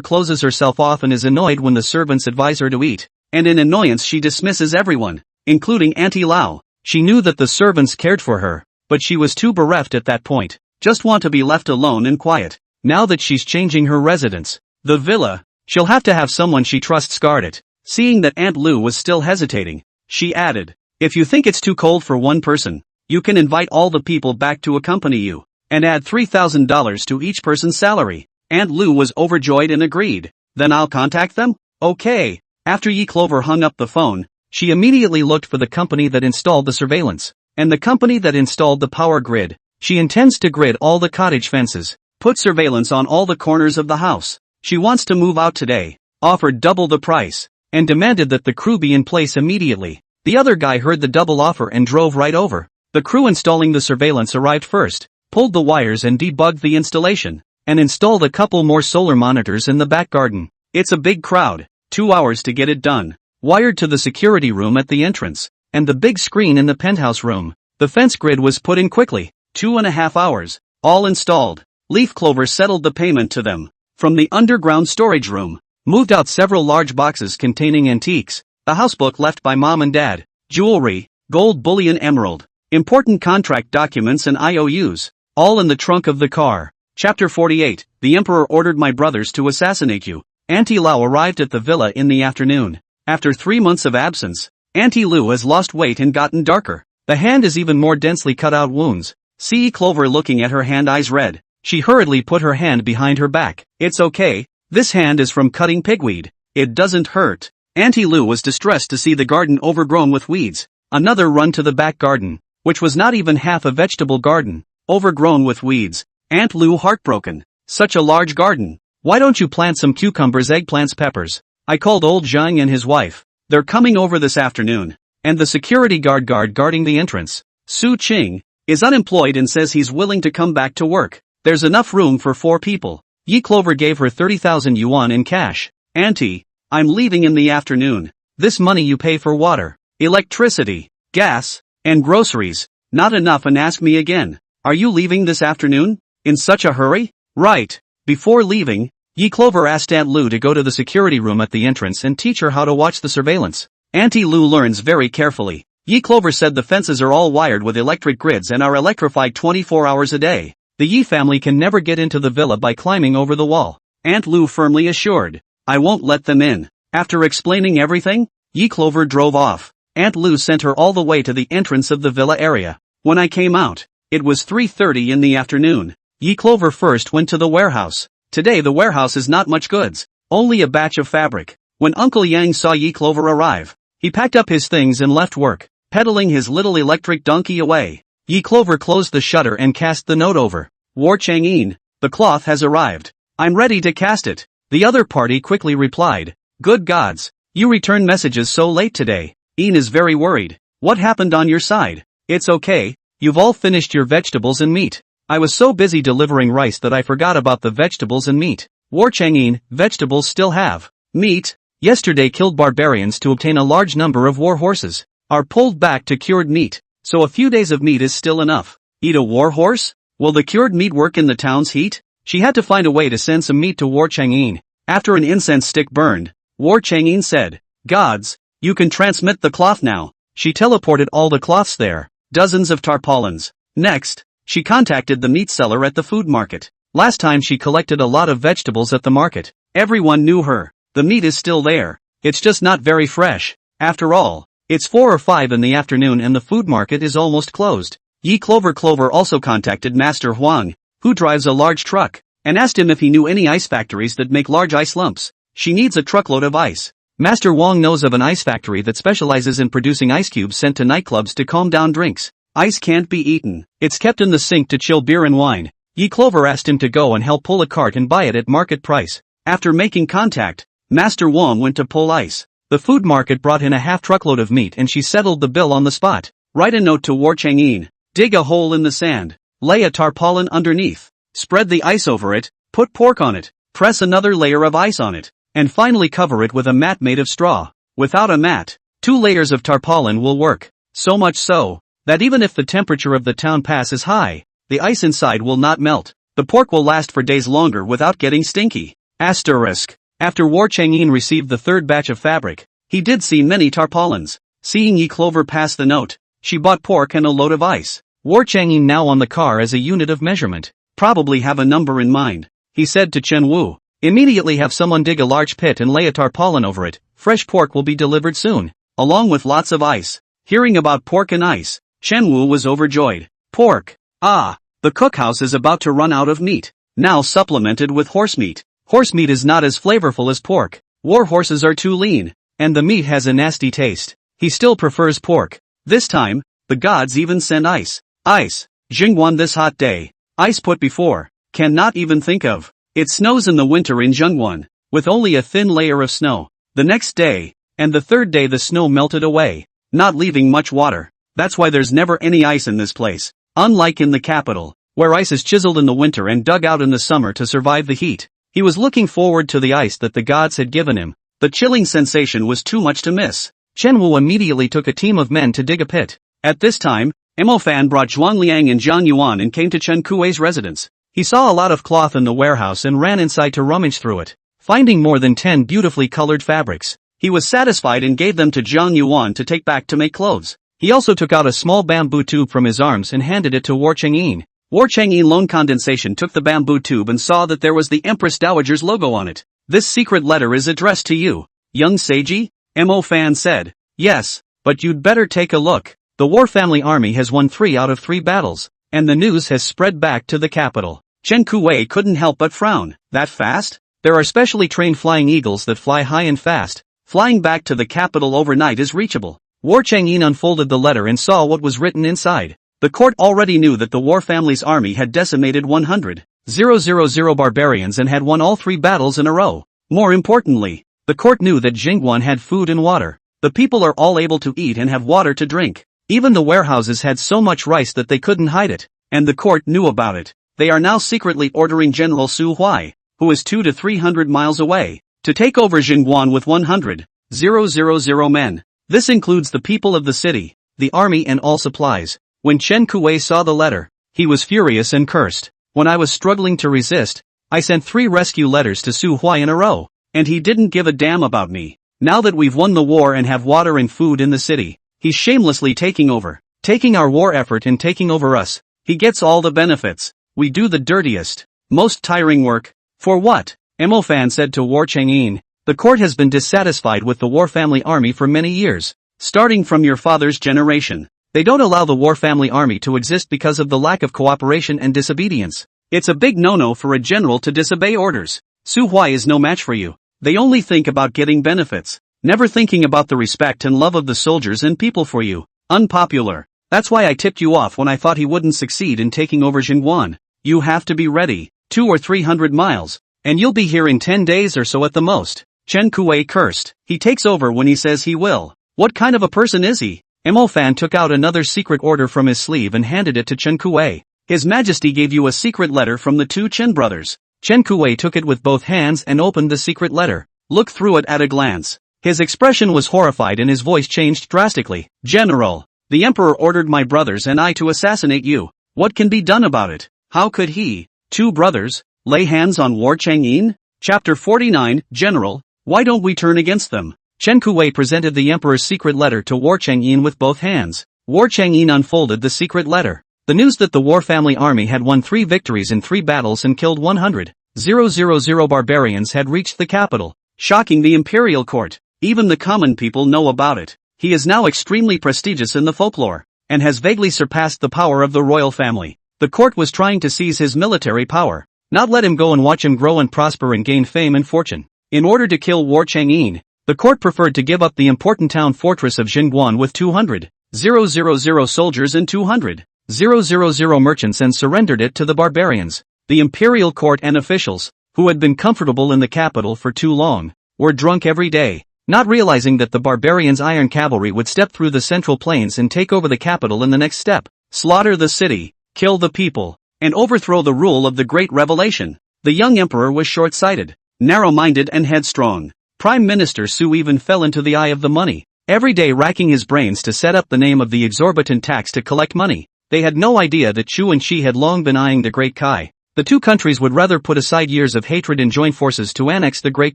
Speaker 1: closes herself off and is annoyed when the servants advise her to eat, and in annoyance she dismisses everyone, including Auntie Lau. She knew that the servants cared for her, but she was too bereft at that point. Just want to be left alone and quiet. Now that she's changing her residence, the villa, she'll have to have someone she trusts guard it. Seeing that Aunt Lou was still hesitating, she added, "If you think it's too cold for one person, you can invite all the people back to accompany you, and add $3,000 to each person's salary." Aunt Lou was overjoyed and agreed. "Then I'll contact them?" "Okay." After Yi Clover hung up the phone, she immediately looked for the company that installed the surveillance, and the company that installed the power grid. She intends to grid all the cottage fences, put surveillance on all the corners of the house. She wants to move out today, offered double the price, and demanded that the crew be in place immediately. The other guy heard the double offer and drove right over. The crew installing the surveillance arrived first, pulled the wires and debugged the installation, and installed a couple more solar monitors in the back garden. It's a big crowd, 2 hours to get it done. Wired to the security room at the entrance, and the big screen in the penthouse room. The fence grid was put in quickly, 2.5 hours, all installed. Leaf Clover settled the payment to them. From the underground storage room, moved out several large boxes containing antiques, the housebook left by Mom and Dad, jewelry, gold bullion emerald, important contract documents and IOUs, all in the trunk of the car. Chapter 48, the emperor ordered my brothers to assassinate you. Auntie Lao arrived at the villa in the afternoon. After 3 months of absence, Auntie Lu has lost weight and gotten darker. The hand is even more densely cut out wounds. See Clover looking at her hand, eyes red. She hurriedly put her hand behind her back. It's okay. This hand is from cutting pigweed. It doesn't hurt. Auntie Lu was distressed to see the garden overgrown with weeds. Another run to the back garden, which was not even half a vegetable garden, overgrown with weeds. Aunt Lu heartbroken. Such a large garden. Why don't you plant some cucumbers, eggplants, peppers? I called old Zhang and his wife. They're coming over this afternoon. And the security guard guarding the entrance, Su Qing, is unemployed and says he's willing to come back to work. There's enough room for 4 people. Yi Clover gave her 30,000 yuan in cash. Auntie, I'm leaving in the afternoon. This money you pay for water, electricity, gas, and groceries. Not enough, and ask me again. Are you leaving this afternoon? In such a hurry? Right. Before leaving, Yi Clover asked Aunt Lu to go to the security room at the entrance and teach her how to watch the surveillance. Auntie Lu learns very carefully. Yi Clover said the fences are all wired with electric grids and are electrified 24 hours a day. The Yi family can never get into the villa by climbing over the wall. Aunt Lu firmly assured, I won't let them in. After explaining everything, Yi Clover drove off. Aunt Lu sent her all the way to the entrance of the villa area. When I came out, it was 3:30 in the afternoon. Yi Clover first went to the warehouse. Today the warehouse is not much goods, only a batch of fabric. When Uncle Yang saw Yi Clover arrive, he packed up his things and left work, pedaling his little electric donkey away. Yi Clover closed the shutter and cast the note over. War Chang'in, the cloth has arrived. I'm ready to cast it. The other party quickly replied, Good gods, you return messages so late today. Ian is very worried. What happened on your side? It's okay, you've all finished your vegetables and meat. I was so busy delivering rice that I forgot about the vegetables and meat. War Chang'in, vegetables still have meat. Yesterday killed barbarians to obtain a large number of war horses. Are pulled back to cured meat, so a few days of meat is still enough. Eat a war horse? Will the cured meat work in the town's heat? She had to find a way to send some meat to War Chang'in. After an incense stick burned, War Chang'in said, Gods, you can transmit the cloth now. She teleported all the cloths there, dozens of tarpaulins. Next, she contacted the meat seller at the food market. Last time she collected a lot of vegetables at the market. Everyone knew her. The meat is still there. It's just not very fresh. After all, it's 4 or 5 in the afternoon and the food market is almost closed. Yi Clover also contacted Master Huang, who drives a large truck, and asked him if he knew any ice factories that make large ice lumps. She needs a truckload of ice. Master Wang knows of an ice factory that specializes in producing ice cubes sent to nightclubs to calm down drinks. Ice can't be eaten. It's kept in the sink to chill beer and wine. Yi Clover asked him to go and help pull a cart and buy it at market price. After making contact, Master Wang went to pull ice. The food market brought in a half truckload of meat and she settled the bill on the spot. Write a note to War Chang'in. Dig a hole in the sand. Lay a tarpaulin underneath. Spread the ice over it. Put pork on it. Press another layer of ice on it. And finally cover it with a mat made of straw. Without a mat, 2 layers of tarpaulin will work. So much so, that even if the temperature of the town passes high, the ice inside will not melt. The pork will last for days longer without getting stinky. Asterisk. After War Chang'in received the 3rd batch of fabric, he did see many tarpaulins. Seeing Yi Clover pass the note, she bought pork and a load of ice. War Chang'in now on the car as a unit of measurement. Probably have a number in mind. He said to Chen Wu, immediately have someone dig a large pit and lay a tarpaulin over it. Fresh pork will be delivered soon, along with lots of ice. Hearing about pork and ice, Chen Wu was overjoyed. Pork. Ah, the cookhouse is about to run out of meat. Now supplemented with horse meat. Horse meat is not as flavorful as pork. War horses are too lean, and the meat has a nasty taste. He still prefers pork. This time, the gods even send ice. Ice. Jingguan this hot day. Ice put before. Cannot even think of. It snows in the winter in Zhengguan, with only a thin layer of snow. The next day, and the 3rd day the snow melted away, not leaving much water. That's why there's never any ice in this place. Unlike in the capital, where ice is chiseled in the winter and dug out in the summer to survive the heat. He was looking forward to the ice that the gods had given him. The chilling sensation was too much to miss. Chen Wu immediately took a team of men to dig a pit. At this time, Mo Fan brought Zhuang Liang and Zhang Yuan and came to Chen Kui's residence. He saw a lot of cloth in the warehouse and ran inside to rummage through it, finding more than 10 beautifully colored fabrics. He was satisfied and gave them to Zhang Yuan to take back to make clothes. He also took out a small bamboo tube from his arms and handed it to War Chang'in. War Chang'e Lone Condensation took the bamboo tube and saw that there was the Empress Dowager's logo on it. This secret letter is addressed to you, young Seiji, Mo Fan said. Yes, but you'd better take a look. The War Family Army has won 3 out of 3 battles, and the news has spread back to the capital. Chen Kuwei couldn't help but frown. That fast? There are specially trained flying eagles that fly high and fast. Flying back to the capital overnight is reachable. War Chang'e unfolded the letter and saw what was written inside. The court already knew that the War Family's army had decimated 100,000 barbarians and had won all 3 battles in a row. More importantly, the court knew that Jingguan had food and water. The people are all able to eat and have water to drink. Even the warehouses had so much rice that they couldn't hide it, and the court knew about it. They are now secretly ordering General Su Huai, who is 200 to 300 miles away, to take over Jingguan with 100,000 men. This includes the people of the city, the army and all supplies. When Chen Kuwei saw the letter, he was furious and cursed. When I was struggling to resist, I sent 3 rescue letters to Su Huai in a row, and he didn't give a damn about me. Now that we've won the war and have water and food in the city, he's shamelessly taking over, taking our war effort and taking over us. He gets all the benefits. We do the dirtiest, most tiring work. For what? Mo Fan said to War Chang'e. The court has been dissatisfied with the War Family Army for many years, starting from your father's generation. They don't allow the War Family Army to exist because of the lack of cooperation and disobedience. It's a big no-no for a general to disobey orders. Su Huai is no match for you. They only think about getting benefits, never thinking about the respect and love of the soldiers and people for you. Unpopular. That's why I tipped you off when I thought he wouldn't succeed in taking over Jingguan. You have to be ready, 200 or 300 miles, and you'll be here in 10 days or so at the most. Chen Kuwei cursed. He takes over when he says he will. What kind of a person is he? Mo Fan took out another secret order from his sleeve and handed it to Chen Kuwei. His Majesty gave you a secret letter from the 2 Chen brothers. Chen Kuwei took it with both hands and opened the secret letter. Looked through it at a glance. His expression was horrified and his voice changed drastically. General, the Emperor ordered my brothers and I to assassinate you. What can be done about it? How could he, 2 brothers, lay hands on War Chang'e? Chapter 49, General, why don't we turn against them? Chen Kuwei presented the Emperor's secret letter to War Chang'e with both hands. War Chang'e unfolded the secret letter. The news that the War Family Army had won 3 victories in 3 battles and killed 100,000 barbarians had reached the capital, shocking the imperial court. Even the common people know about it. He is now extremely prestigious in the folklore, and has vaguely surpassed the power of the royal family. The court was trying to seize his military power, not let him go and watch him grow and prosper and gain fame and fortune. In order to kill War Chang'e, the court preferred to give up the important town fortress of Jingguan with 200,000 soldiers and 200,000 merchants and surrendered it to the barbarians. The imperial court and officials, who had been comfortable in the capital for too long, were drunk every day, not realizing that the barbarians' iron cavalry would step through the central plains and take over the capital in the next step, slaughter the city, kill the people, and overthrow the rule of the Great Revelation. The young emperor was short-sighted, narrow-minded and headstrong. Prime Minister Su even fell into the eye of the money, every day racking his brains to set up the name of the exorbitant tax to collect money. They had no idea that Chu and Shi had long been eyeing the Great Kai. The 2 countries would rather put aside years of hatred and join forces to annex the Great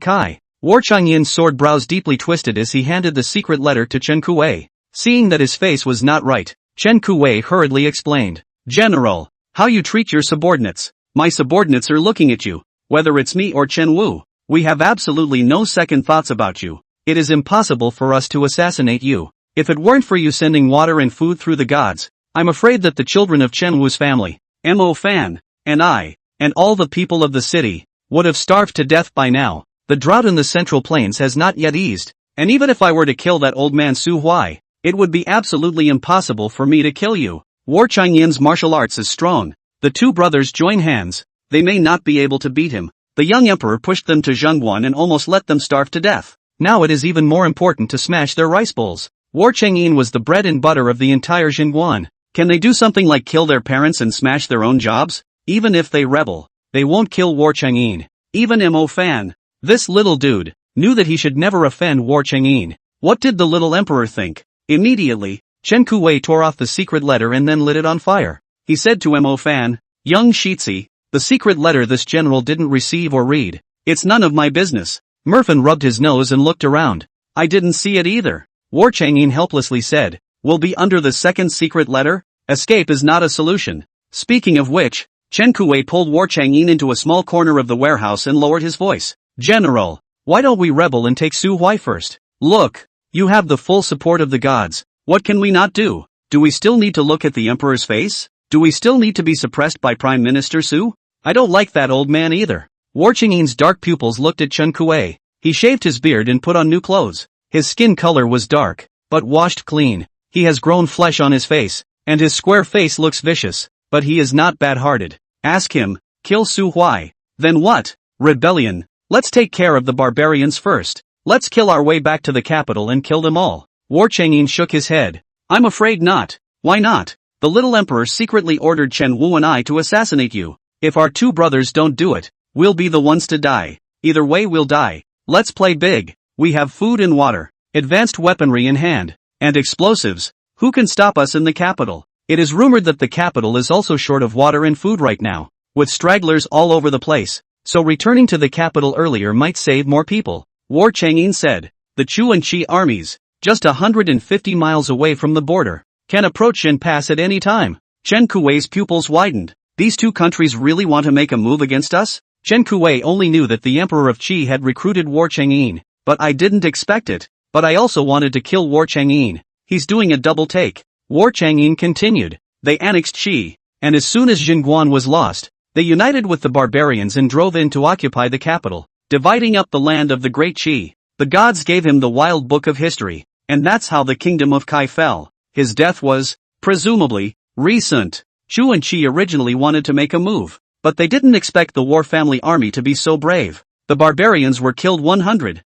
Speaker 1: Kai. War Chang'e's sword brows deeply twisted as he handed the secret letter to Chen Kuwei. Seeing that his face was not right, Chen Kuwei hurriedly explained. General, how you treat your subordinates. My subordinates are looking at you, whether it's me or Chen Wu. We have absolutely no second thoughts about you. It is impossible for us to assassinate you. If it weren't for you sending water and food through the gods, I'm afraid that the children of Chen Wu's family, Mo Fan, and I, and all the people of the city, would have starved to death by now. The drought in the central plains has not yet eased, and even if I were to kill that old man Su Huai, it would be absolutely impossible for me to kill you. War Chang'e's martial arts is strong. The 2 brothers join hands. They may not be able to beat him. The young emperor pushed them to Jingguan and almost let them starve to death. Now it is even more important to smash their rice bowls. War Chang'e was the bread and butter of the entire Jingguan. Can they do something like kill their parents and smash their own jobs? Even if they rebel, they won't kill War Chang'e. Even Mo Fan, this little dude, knew that he should never offend War Chang'e. What did the little emperor think? Immediately, Chen Kuwei tore off the secret letter and then lit it on fire. He said to Mo Fan, young Shitzi, the secret letter this general didn't receive or read. It's none of my business. Merfin rubbed his nose and looked around. I didn't see it either. War Chang'e helplessly said, we'll be under the second secret letter? Escape is not a solution. Speaking of which, Chen Kuei pulled War Chang'in into a small corner of the warehouse and lowered his voice. General, why don't we rebel and take Su Huai first? Look, you have the full support of the gods. What can we not do? Do we still need to look at the emperor's face? Do we still need to be suppressed by Prime Minister Su? I don't like that old man either. War Chang'in's dark pupils looked at Chen Kuei. He shaved his beard and put on new clothes. His skin color was dark, but washed clean. He has grown flesh on his face, and his square face looks vicious, but he is not bad-hearted. Ask him, kill Su Huai. Then what? Rebellion. Let's take care of the barbarians first. Let's kill our way back to the capital and kill them all. War Chang'in shook his head. I'm afraid not. Why not? The little emperor secretly ordered Chen Wu and I to assassinate you. If our two brothers don't do it, we'll be the ones to die. Either way we'll die. Let's play big. We have food and water, advanced weaponry in hand, and explosives. Who can stop us in the capital? It is rumored that the capital is also short of water and food right now, with stragglers all over the place, so returning to the capital earlier might save more people. War Chang'in said. The Chu and Qi armies, just 150 miles away from the border, can approach and pass at any time. Chen Kuei's pupils widened. These two countries really want to make a move against us? Chen Kuei only knew that the Emperor of Qi had recruited War Chang'in, but I didn't expect it. But I also wanted to kill War Chang'in. He's doing a double take. War Chang'in continued. They annexed Qi, and as soon as Jingguan was lost, they united with the barbarians and drove in to occupy the capital, dividing up the land of the great Qi. The gods gave him the wild book of history, and that's how the kingdom of Kai fell. His death was, presumably, recent. Chu and Qi originally wanted to make a move, but they didn't expect the War family army to be so brave. The barbarians were killed 100,000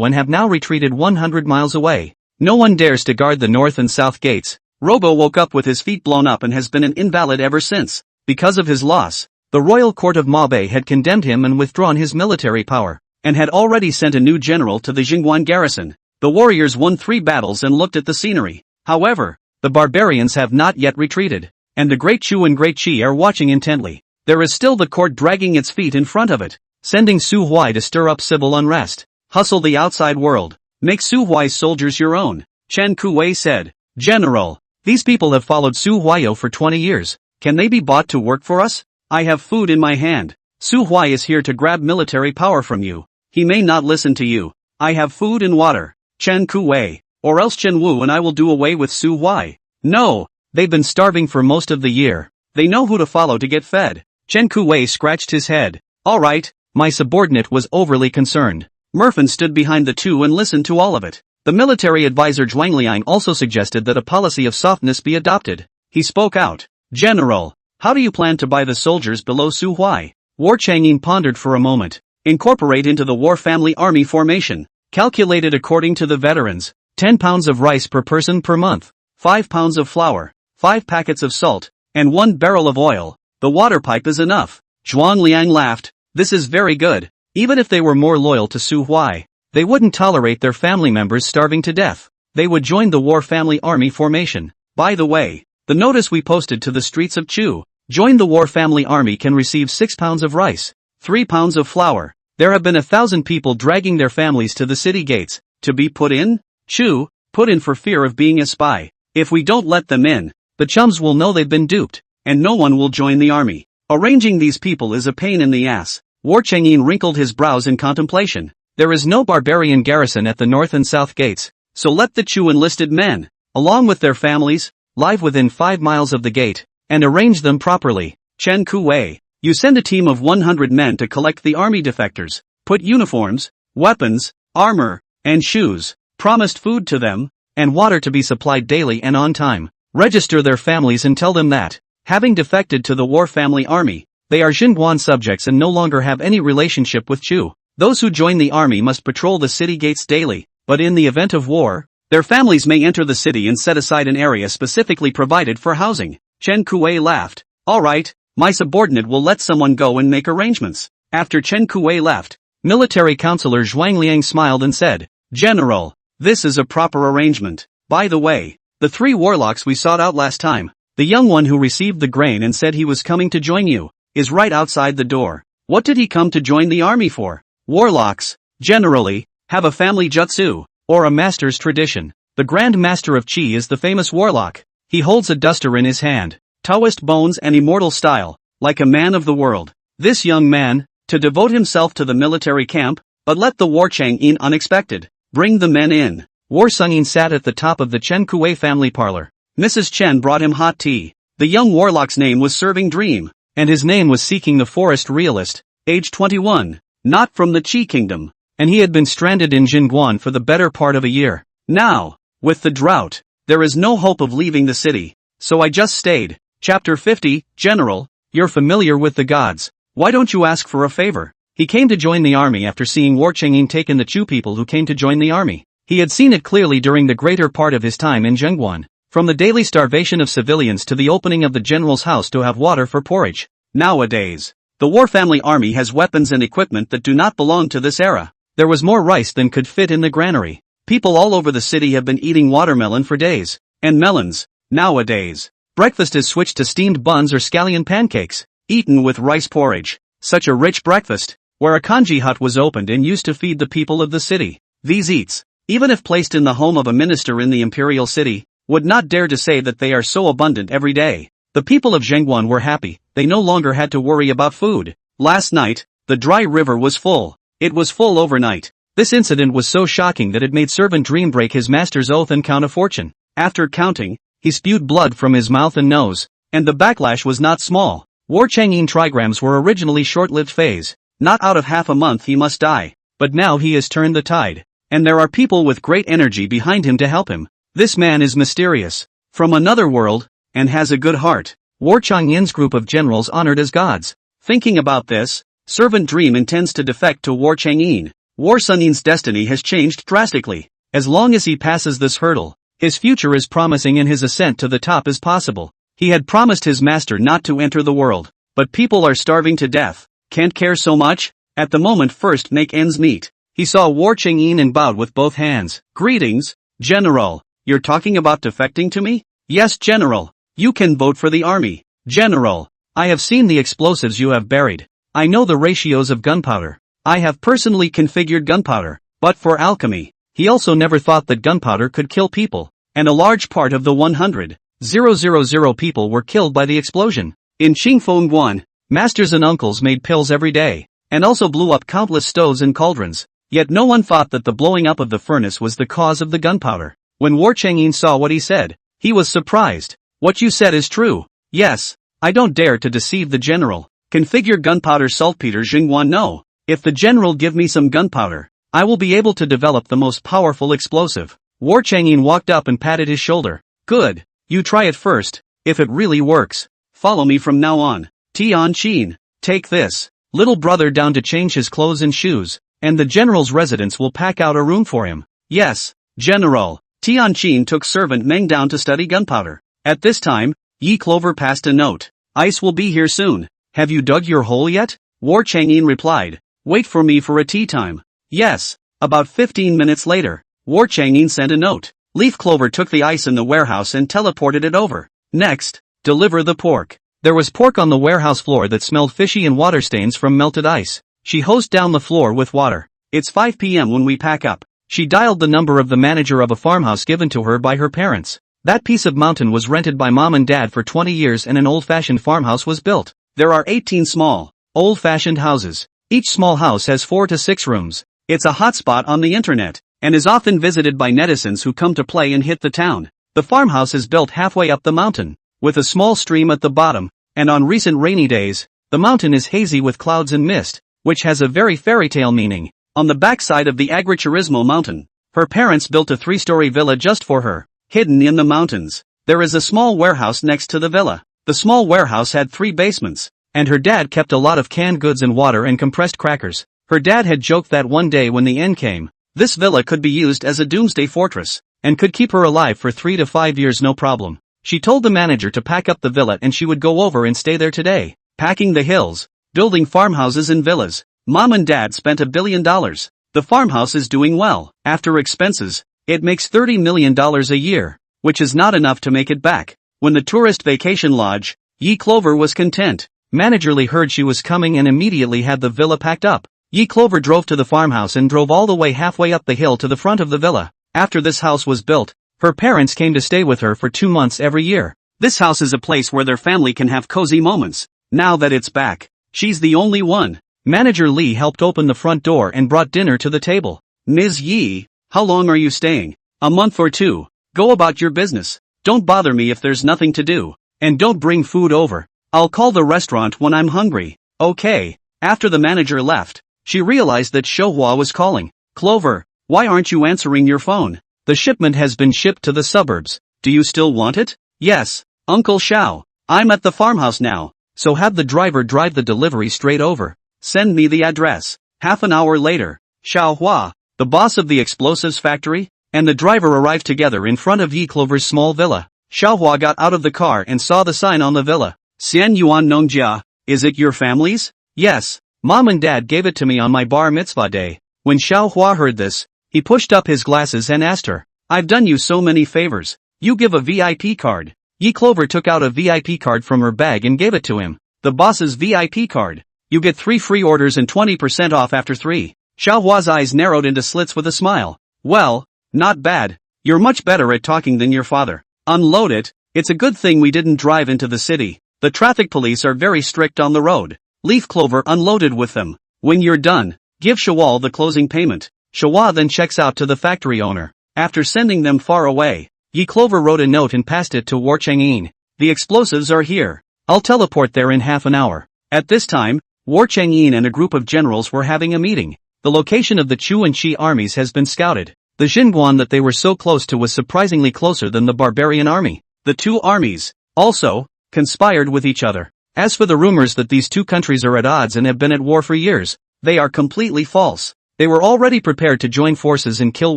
Speaker 1: and have now retreated 100 miles away. No one dares to guard the north and south gates. Robo woke up with his feet blown up and has been an invalid ever since. Because of his loss, the royal court of Mabe had condemned him and withdrawn his military power, and had already sent a new general to the Jingguan garrison. The warriors won 3 battles and looked at the scenery. However, the barbarians have not yet retreated, and the Great Chu and Great Qi are watching intently. There is still the court dragging its feet in front of it, sending Su Huai to stir up civil unrest. Hustle the outside world. Make Su Huai's soldiers your own. Chen Kuei said. General, these people have followed Su Huaio for 20 years. Can they be bought to work for us? I have food in my hand. Su Huai is here to grab military power from you. He may not listen to you. I have food and water. Chen Kuei. Or else Chen Wu and I will do away with Su Huai. No, they've been starving for most of the year. They know who to follow to get fed. Chen Kuei scratched his head. Alright, my subordinate was overly concerned. Merfin stood behind the two and listened to all of it. The military advisor Zhuangliang also suggested that a policy of softness be adopted. He spoke out. General, how do you plan to buy the soldiers below Su Huai? War Chang'in pondered for a moment. Incorporate into the War family army formation. Calculated according to the veterans. 10 pounds of rice per person per month. 5 pounds of flour. 5 packets of salt. And 1 barrel of oil. The water pipe is enough. Zhuangliang laughed. This is very good. Even if they were more loyal to Su Huai, they wouldn't tolerate their family members starving to death. They would join the War family army formation. By the way, the notice we posted to the streets of Chu. Join the War family army can receive 6 pounds of rice, 3 pounds of flour. There have been 1,000 people dragging their families to the city gates. To be put in? Chu, put in for fear of being a spy. If we don't let them in, the chums will know they've been duped, and no one will join the army. Arranging these people is a pain in the ass. War Chang'in wrinkled his brows in contemplation. There is no barbarian garrison at the north and south gates, so let the Chu enlisted men, along with their families, live within 5 miles of the gate, and arrange them properly. Chen Kuei, you send a team of 100 men to collect the army defectors, put uniforms, weapons, armor, and shoes, promised food to them, and water to be supplied daily and on time. Register their families and tell them that, having defected to the War family army, they are Jingguan subjects and no longer have any relationship with Chu. Those who join the army must patrol the city gates daily, but in the event of war, their families may enter the city and set aside an area specifically provided for housing. Chen Kuei laughed. Alright, my subordinate will let someone go and make arrangements. After Chen Kuei left, military counselor Zhuangliang smiled and said, General, this is a proper arrangement. By the way, the 3 warlocks we sought out last time, the young one who received the grain and said he was coming to join you, is right outside the door. What did he come to join the army for? Warlocks, generally, have a family jutsu, or a master's tradition. The Grand Master of Qi is the famous warlock. He holds a duster in his hand, Taoist bones and immortal style, like a man of the world. This young man, to devote himself to the military camp, but let the war Chang'in unexpected. Bring the men in. War Sungin sat at the top of the Chen Kuei family parlor. Mrs. Chen brought him hot tea. The young warlock's name was Serving Dream, and his name was Seeking the Forest Realist, age 21, not from the Qi Kingdom, and he had been stranded in Jingguan for the better part of a year. Now, with the drought, there is no hope of leaving the city, so I just stayed. Chapter 50, General, you're familiar with the gods. Why don't you ask for a favor? He came to join the army after seeing War Chang'in take in the Chu people who came to join the army. He had seen it clearly during the greater part of his time in Zhengguan, from the daily starvation of civilians to the opening of the general's house to have water for porridge. Nowadays, the War family army has weapons and equipment that do not belong to this era. There was more rice than could fit in the granary. People all over the city have been eating watermelon for days, and melons. Nowadays, breakfast is switched to steamed buns or scallion pancakes, eaten with rice porridge. Such a rich breakfast, where a kanji hut was opened and used to feed the people of the city. These eats, even if placed in the home of a minister in the imperial city, would not dare to say that they are so abundant every day. The people of Zhengguan were happy, they no longer had to worry about food. Last night, the dry river was full. It was full overnight. This incident was so shocking that it made Servant Dream break his master's oath and count a fortune. After counting, he spewed blood from his mouth and nose, and the backlash was not small. War Chang'in trigrams were originally short-lived phase. Not out of half a month he must die, but now he has turned the tide, and there are people with great energy behind him to help him. This man is mysterious, from another world, and has a good heart. War Chang'in's group of generals honored as gods. Thinking about this, Servant Dream intends to defect to War Chang'in. War Sunin's destiny has changed drastically. As long as he passes this hurdle, his future is promising and his ascent to the top is possible. He had promised his master not to enter the world, but people are starving to death. Can't care so much? At the moment first make ends meet. He saw War Chang'in and bowed with both hands. Greetings, General. You're talking about defecting to me? Yes, General. You can vote for the army. General, I have seen the explosives you have buried. I know the ratios of gunpowder. I have personally configured gunpowder, but for alchemy. He also never thought that gunpowder could kill people, and a large part of the 100,000 people were killed by the explosion. In Qingfengguan, masters and uncles made pills every day, and also blew up countless stoves and cauldrons, yet no one thought that the blowing up of the furnace was the cause of the gunpowder. When War Chang'in saw what he said, he was surprised. What you said is true. Yes, I don't dare to deceive the general. Configure gunpowder saltpeter Jingguan no. If the general give me some gunpowder, I will be able to develop the most powerful explosive. War Chang'in walked up and patted his shoulder. Good, you try it first, if it really works. Follow me from now on. Tian Qin, take this. Little brother down to change his clothes and shoes, and the general's residence will pack out a room for him. Yes, General. Tian Qin took Servant Meng down to study gunpowder. At this time, Yi Clover passed a note. Ice will be here soon. Have you dug your hole yet? War Chang'in replied. Wait for me for a tea time. Yes. About 15 minutes later, War Chang'in sent a note. Leaf Clover took the ice in the warehouse and teleported it over. Next, deliver the pork. There was pork on the warehouse floor that smelled fishy and water stains from melted ice. She hosed down the floor with water. It's 5 p.m. when we pack up. She dialed the number of the manager of a farmhouse given to her by her parents. That piece of mountain was rented by mom and dad for 20 years and an old-fashioned farmhouse was built. There are 18 small, old-fashioned houses. Each small house has 4 to 6 rooms. It's a hotspot on the internet, and is often visited by netizens who come to play and hit the town. The farmhouse is built halfway up the mountain, with a small stream at the bottom, and on recent rainy days, the mountain is hazy with clouds and mist, which has a very fairy tale meaning. On the backside of the Agriturismo mountain, her parents built a 3-story villa just for her. Hidden in the mountains, there is a small warehouse next to the villa. The small warehouse had 3 basements, and her dad kept a lot of canned goods and water and compressed crackers. Her dad had joked that one day when the end came, this villa could be used as a doomsday fortress, and could keep her alive for 3 to 5 years no problem. She told the manager to pack up the villa and she would go over and stay there today. Packing the hills, building farmhouses and villas. Mom and dad spent $1 billion. The farmhouse is doing well. After expenses, it makes $30 million a year, which is not enough to make it back. When the tourist vacation lodge, Yi Clover was content. Manager Lee heard she was coming and immediately had the villa packed up. Yi Clover drove to the farmhouse and drove all the way halfway up the hill to the front of the villa. After this house was built, her parents came to stay with her for 2 months every year. This house is a place where their family can have cozy moments. Now that it's back, she's the only one. Manager Lee helped open the front door and brought dinner to the table. Ms. Yi, how long are you staying? A month or two. Go about your business. Don't bother me if there's nothing to do. And don't bring food over. I'll call the restaurant when I'm hungry. Okay. After the manager left, she realized that Shohua was calling. Clover, why aren't you answering your phone? The shipment has been shipped to the suburbs. Do you still want it? Yes, Uncle Xiao. I'm at the farmhouse now, so have the driver drive the delivery straight over. Send me the address. Half an hour later, Xiaohua, the boss of the explosives factory, and the driver arrived together in front of Yi Clover's small villa. Xiaohua got out of the car and saw the sign on the villa. Xian Yuan Nongjia, is it your family's? Yes, Mom and Dad gave it to me on my bar mitzvah day. When Xiaohua heard this, he pushed up his glasses and asked her, I've done you so many favors. You give a VIP card. Yi Clover took out a VIP card from her bag and gave it to him. The boss's VIP card. You get 3 free orders and 20% off after 3. Xiaohua's eyes narrowed into slits with a smile. Well, not bad. You're much better at talking than your father. Unload it. It's a good thing we didn't drive into the city. The traffic police are very strict on the road. Leaf Clover unloaded with them. When you're done, give Shawal the closing payment. Shawa then checks out to the factory owner. After sending them far away, Yi Clover wrote a note and passed it to War Chang'in. The explosives are here. I'll teleport there in half an hour. At this time, War Chang'in and a group of generals were having a meeting. The location of the Chu and Qi armies has been scouted. The Xinguan that they were so close to was surprisingly closer than the barbarian army. The two armies, also, conspired with each other. As for the rumors that these two countries are at odds and have been at war for years, they are completely false. They were already prepared to join forces and kill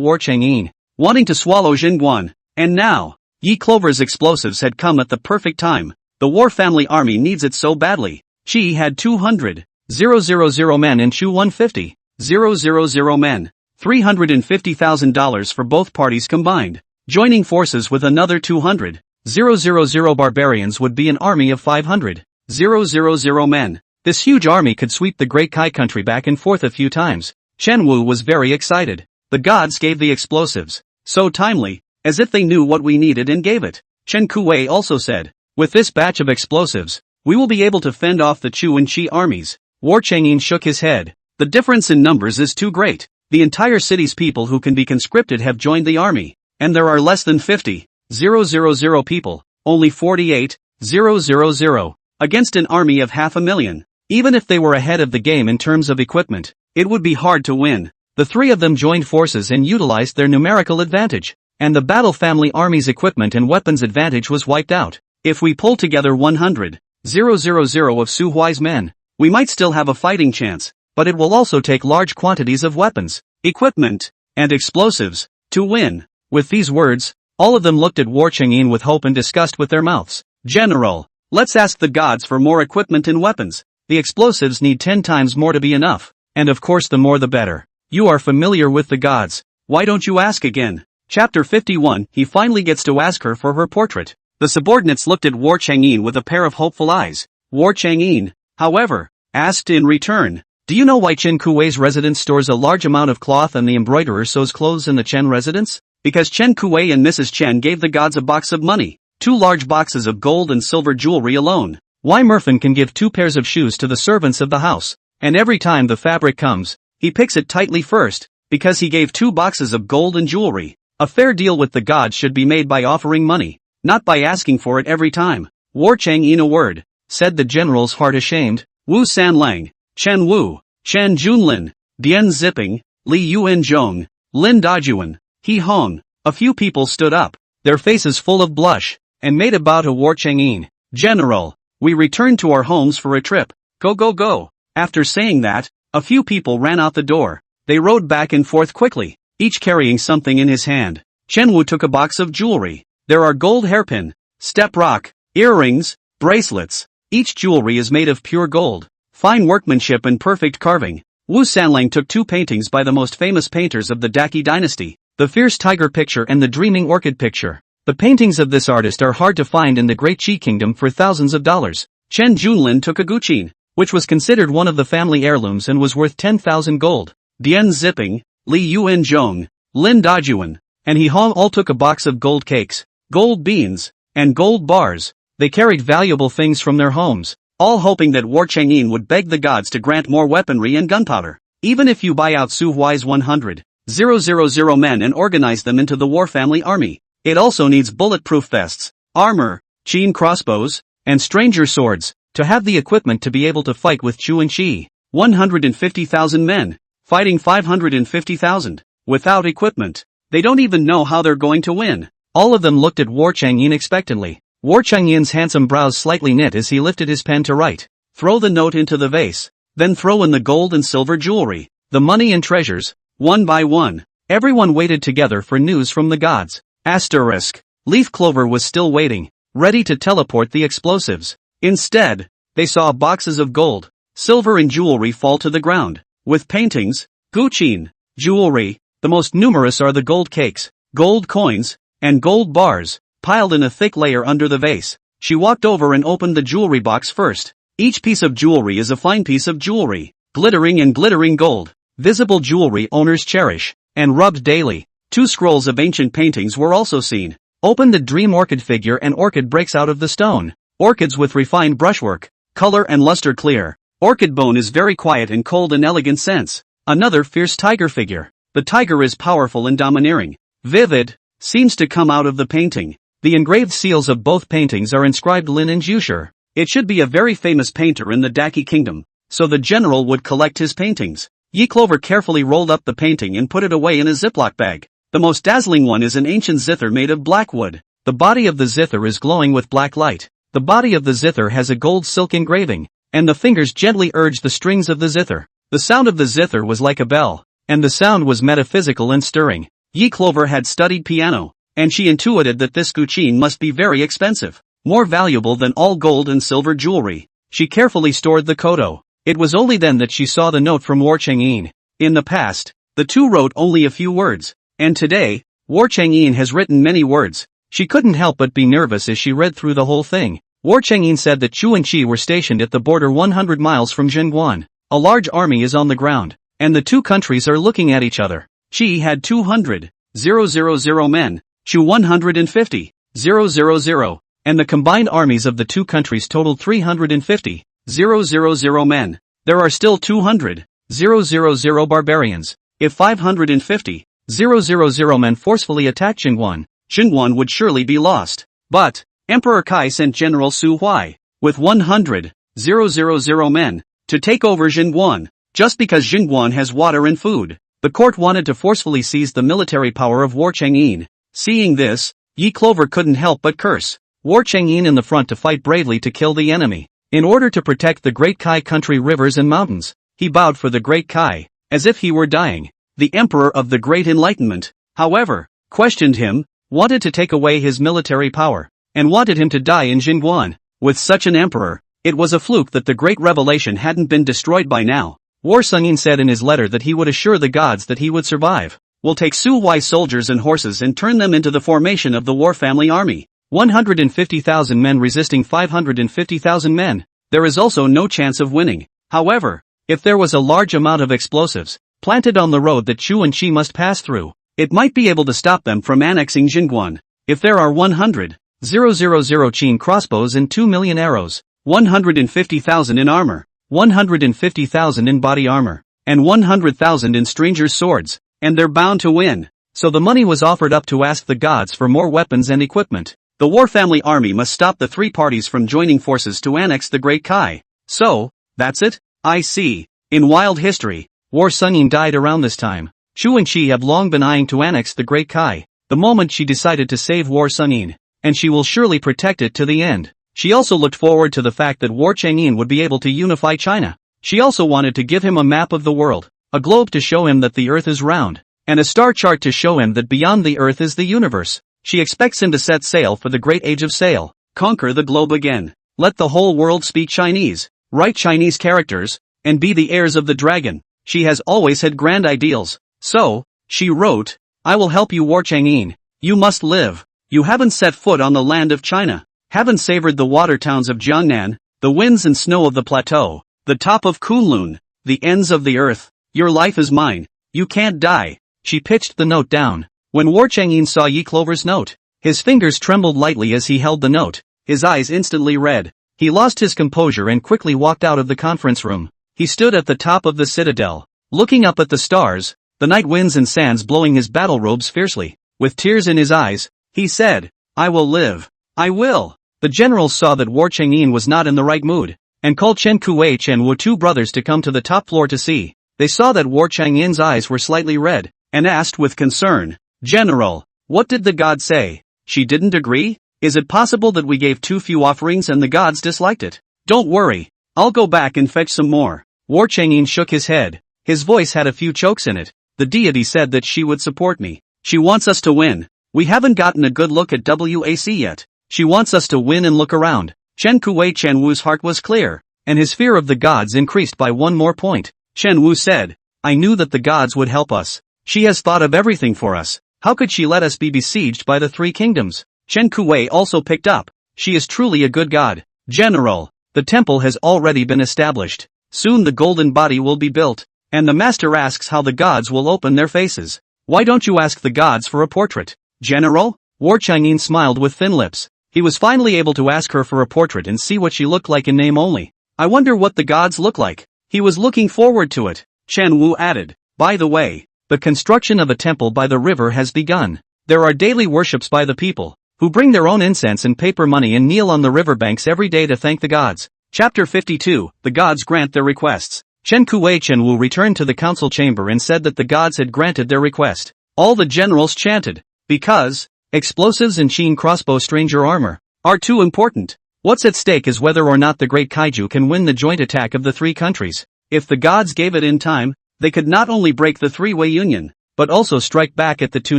Speaker 1: War Chang'in, wanting to swallow Xinguan. And now, Yi Clover's explosives had come at the perfect time. The War family army needs it so badly. Qi had 200,000 men and Chu 150,000 men. $350,000 for both parties combined. Joining forces with another 200,000 barbarians would be an army of 500,000 men. This huge army could sweep the Great Kai country back and forth a few times. Chen Wu was very excited. The gods gave the explosives. So timely, as if they knew what we needed and gave it. Chen Kuwei also said, with this batch of explosives, we will be able to fend off the Chu and Qi armies. War Chang'in shook his head. The difference in numbers is too great. The entire city's people who can be conscripted have joined the army, and there are less than 50,000 people, only 48,000, against an army of 500,000. Even if they were ahead of the game in terms of equipment, it would be hard to win. The three of them joined forces and utilized their numerical advantage, and the Battle Family Army's equipment and weapons advantage was wiped out. If we pull together 100,000 of Su Huai's men, we might still have a fighting chance, but it will also take large quantities of weapons, equipment, and explosives to win. With these words, all of them looked at War Chang'in with hope and disgust with their mouths. General, let's ask the gods for more equipment and weapons. The explosives need 10 times more to be enough, and of course the more the better. You are familiar with the gods. Why don't you ask again? Chapter 51, he finally gets to ask her for her portrait. The subordinates looked at War Chang'in with a pair of hopeful eyes. War Chang'in, however, asked in return, do you know why Chen Kuwei's residence stores a large amount of cloth and the embroiderer sews clothes in the Chen residence? Because Chen Kuwei and Mrs. Chen gave the gods a box of money, 2 large boxes of gold and silver jewelry alone. Why Murphin can give 2 pairs of shoes to the servants of the house, and every time the fabric comes, he picks it tightly first, because he gave 2 boxes of gold and jewelry. A fair deal with the gods should be made by offering money, not by asking for it every time. War Chang'in a word, said the general's heart ashamed. Wu Sanlang, Chen Wu, Chen Junlin, Dian Zipping, Li Yuanzhong, Lin Dajuan, He Hong. A few people stood up, their faces full of blush, and made a bow to War Chang'in. General, we return to our homes for a trip. Go go go. After saying that, a few people ran out the door. They rode back and forth quickly, each carrying something in his hand. Chen Wu took a box of jewelry. There are gold hairpin, step rock, earrings, bracelets. Each jewelry is made of pure gold, fine workmanship and perfect carving. Wu Sanlang took 2 paintings by the most famous painters of the Daqi dynasty, the Fierce Tiger picture and the Dreaming Orchid picture. The paintings of this artist are hard to find in the Great Qi Kingdom for thousands of dollars. Chen Junlin took a guqin, which was considered one of the family heirlooms and was worth 10,000 gold. Dian Zipping, Li Yuanzhong, Lin Dajuan, and He Hong all took a box of gold cakes, gold beans, and gold bars. They carried valuable things from their homes, all hoping that War Chang'in would beg the gods to grant more weaponry and gunpowder. Even if you buy out Su Huai's 100,000 men and organize them into the War Family Army, it also needs bulletproof vests, armor, chain crossbows, and stranger swords, to have the equipment to be able to fight with Chu and Shi. 150,000 men, fighting 550,000, without equipment. They don't even know how they're going to win. All of them looked at War Chang'in expectantly. War Chang'in's handsome brows slightly knit as he lifted his pen to write. Throw the note into the vase, then throw in the gold and silver jewelry, the money and treasures, one by one. Everyone waited together for news from the gods. Asterisk. Leaf Clover was still waiting, ready to teleport the explosives. Instead, they saw boxes of gold, silver and jewelry fall to the ground, with paintings, guqin, jewelry. The most numerous are the gold cakes, gold coins, and gold bars, piled in a thick layer under the vase. She walked over and opened the jewelry box first. Each piece of jewelry is a fine piece of jewelry, glittering gold. Visible jewelry owners cherish, and rubbed daily. 2 scrolls of ancient paintings were also seen. Open the dream orchid figure and orchid breaks out of the stone. Orchids with refined brushwork, color and luster clear. Orchid bone is very quiet and cold and elegant sense. Another fierce tiger figure. The tiger is powerful and domineering. Vivid, seems to come out of the painting. The engraved seals of both paintings are inscribed Lin and Jusher. It should be a very famous painter in the Daki kingdom, so the general would collect his paintings. Yi Clover carefully rolled up the painting and put it away in a Ziploc bag. The most dazzling one is an ancient zither made of black wood. The body of the zither is glowing with black light. The body of the zither has a gold silk engraving, and the fingers gently urge the strings of the zither. The sound of the zither was like a bell, and the sound was metaphysical and stirring. Yi Clover had studied piano, and she intuited that this guqin must be very expensive, more valuable than all gold and silver jewelry. She carefully stored the kodo. It was only then that she saw the note from War Chang'in. In the past, the two wrote only a few words, and today, War Chang'in has written many words. She couldn't help but be nervous as she read through the whole thing. War Chang'in said that Chu and Qi were stationed at the border 100 miles from Jingguan. A large army is on the ground, and the two countries are looking at each other. Qi had 200,000 men, Chu 150,000, and the combined armies of the two countries totaled 350,000 men. There are still 200,000 barbarians. If 550,000 men forcefully attack Jingguan, Jingguan would surely be lost. But Emperor Kai sent General Su Huai with 100,000 men to take over Jingguan, just because Jingguan has water and food. The court wanted to forcefully seize the military power of War Chang'in. Seeing this, Yi Clover couldn't help but curse. War Chang'in in the front to fight bravely to kill the enemy. In order to protect the Great Kai country rivers and mountains, he bowed for the Great Kai, as if he were dying. The Emperor of the Great Enlightenment, however, questioned him, wanted to take away his military power, and wanted him to die in Jingguan. With such an emperor, it was a fluke that the Great Revelation hadn't been destroyed by now. War Chang'in said in his letter that he would assure the gods that he would survive. We'll take Su Huai's soldiers and horses and turn them into the formation of the War Family Army. 150,000 men resisting 550,000 men. There is also no chance of winning. However, if there was a large amount of explosives planted on the road that Chu and Qi must pass through, it might be able to stop them from annexing Jingguan. If there are 100,000 chain crossbows and 2 million arrows, 150,000 in armor, 150,000 in body armor, and 100,000 in strangers' swords, and they're bound to win. So the money was offered up to ask the gods for more weapons and equipment. The War Family Army must stop the three parties from joining forces to annex the Great Kai. So, that's it? I see. In wild history, War Chang'in died around this time. Chu and Qi have long been eyeing to annex the Great Kai, the moment she decided to save War Chang'in, and she will surely protect it to the end. She also looked forward to the fact that War Chang'in would be able to unify China. She also wanted to give him a map of the world, a globe to show him that the earth is round, and a star chart to show him that beyond the earth is the universe. She expects him to set sail for the great age of sail, conquer the globe again, let the whole world speak Chinese, write Chinese characters, and be the heirs of the dragon. She has always had grand ideals. So, she wrote, I will help you War Chang'in. You must live. You haven't set foot on the land of China, haven't savored the water towns of Jiangnan, the winds and snow of the plateau, the top of Kunlun, the ends of the earth. Your life is mine. You can't die. She pitched the note down. When War Chang'in saw Yi Clover's note, His fingers trembled lightly as he held the note. His eyes instantly red. He lost his composure and quickly walked out of the conference room. He stood at the top of the citadel, looking up at the stars, the night winds and sands blowing his battle robes fiercely. With tears in his eyes, he said, "I will live. I will." The generals saw that War Chang'in was not in the right mood, and called Chen Kuei and Wu, two brothers, to come to the top floor to see. They saw that War Chang'in's eyes were slightly red, and asked with concern, "General, what did the god say? She didn't agree? Is it possible that we gave too few offerings and the gods disliked it?" "Don't worry. I'll go back and fetch some more." War Chang'in shook his head. His voice had a few chokes in it. "The deity said that she would support me. She wants us to win. We haven't gotten a good look at WAC yet. She wants us to win and look around." Chen Kuei Chen Wu's heart was clear, and his fear of the gods increased by one more point. Chen Wu said, "I knew that the gods would help us. She has thought of everything for us. How could she let us be besieged by the three kingdoms?" Chen Kuei also picked up. "She is truly a good god. General, the temple has already been established. Soon the golden body will be built, and the master asks how the gods will open their faces. Why don't you ask the gods for a portrait?" "General?" War Chang'in smiled with thin lips. He was finally able to ask her for a portrait and see what she looked like in name only. "I wonder what the gods look like." He was looking forward to it. Chen Wu added, "By the way, the construction of a temple by the river has begun. There are daily worships by the people, who bring their own incense and paper money and kneel on the riverbanks every day to thank the gods." Chapter 52, The Gods Grant Their Requests. Chen Kuei Chen Wu returned to the council chamber and said that the gods had granted their request. All the generals chanted, "Because explosives and Qin crossbow stranger armor are too important. What's at stake is whether or not the great kaiju can win the joint attack of the three countries. If the gods gave it in time, they could not only break the three-way union, but also strike back at the two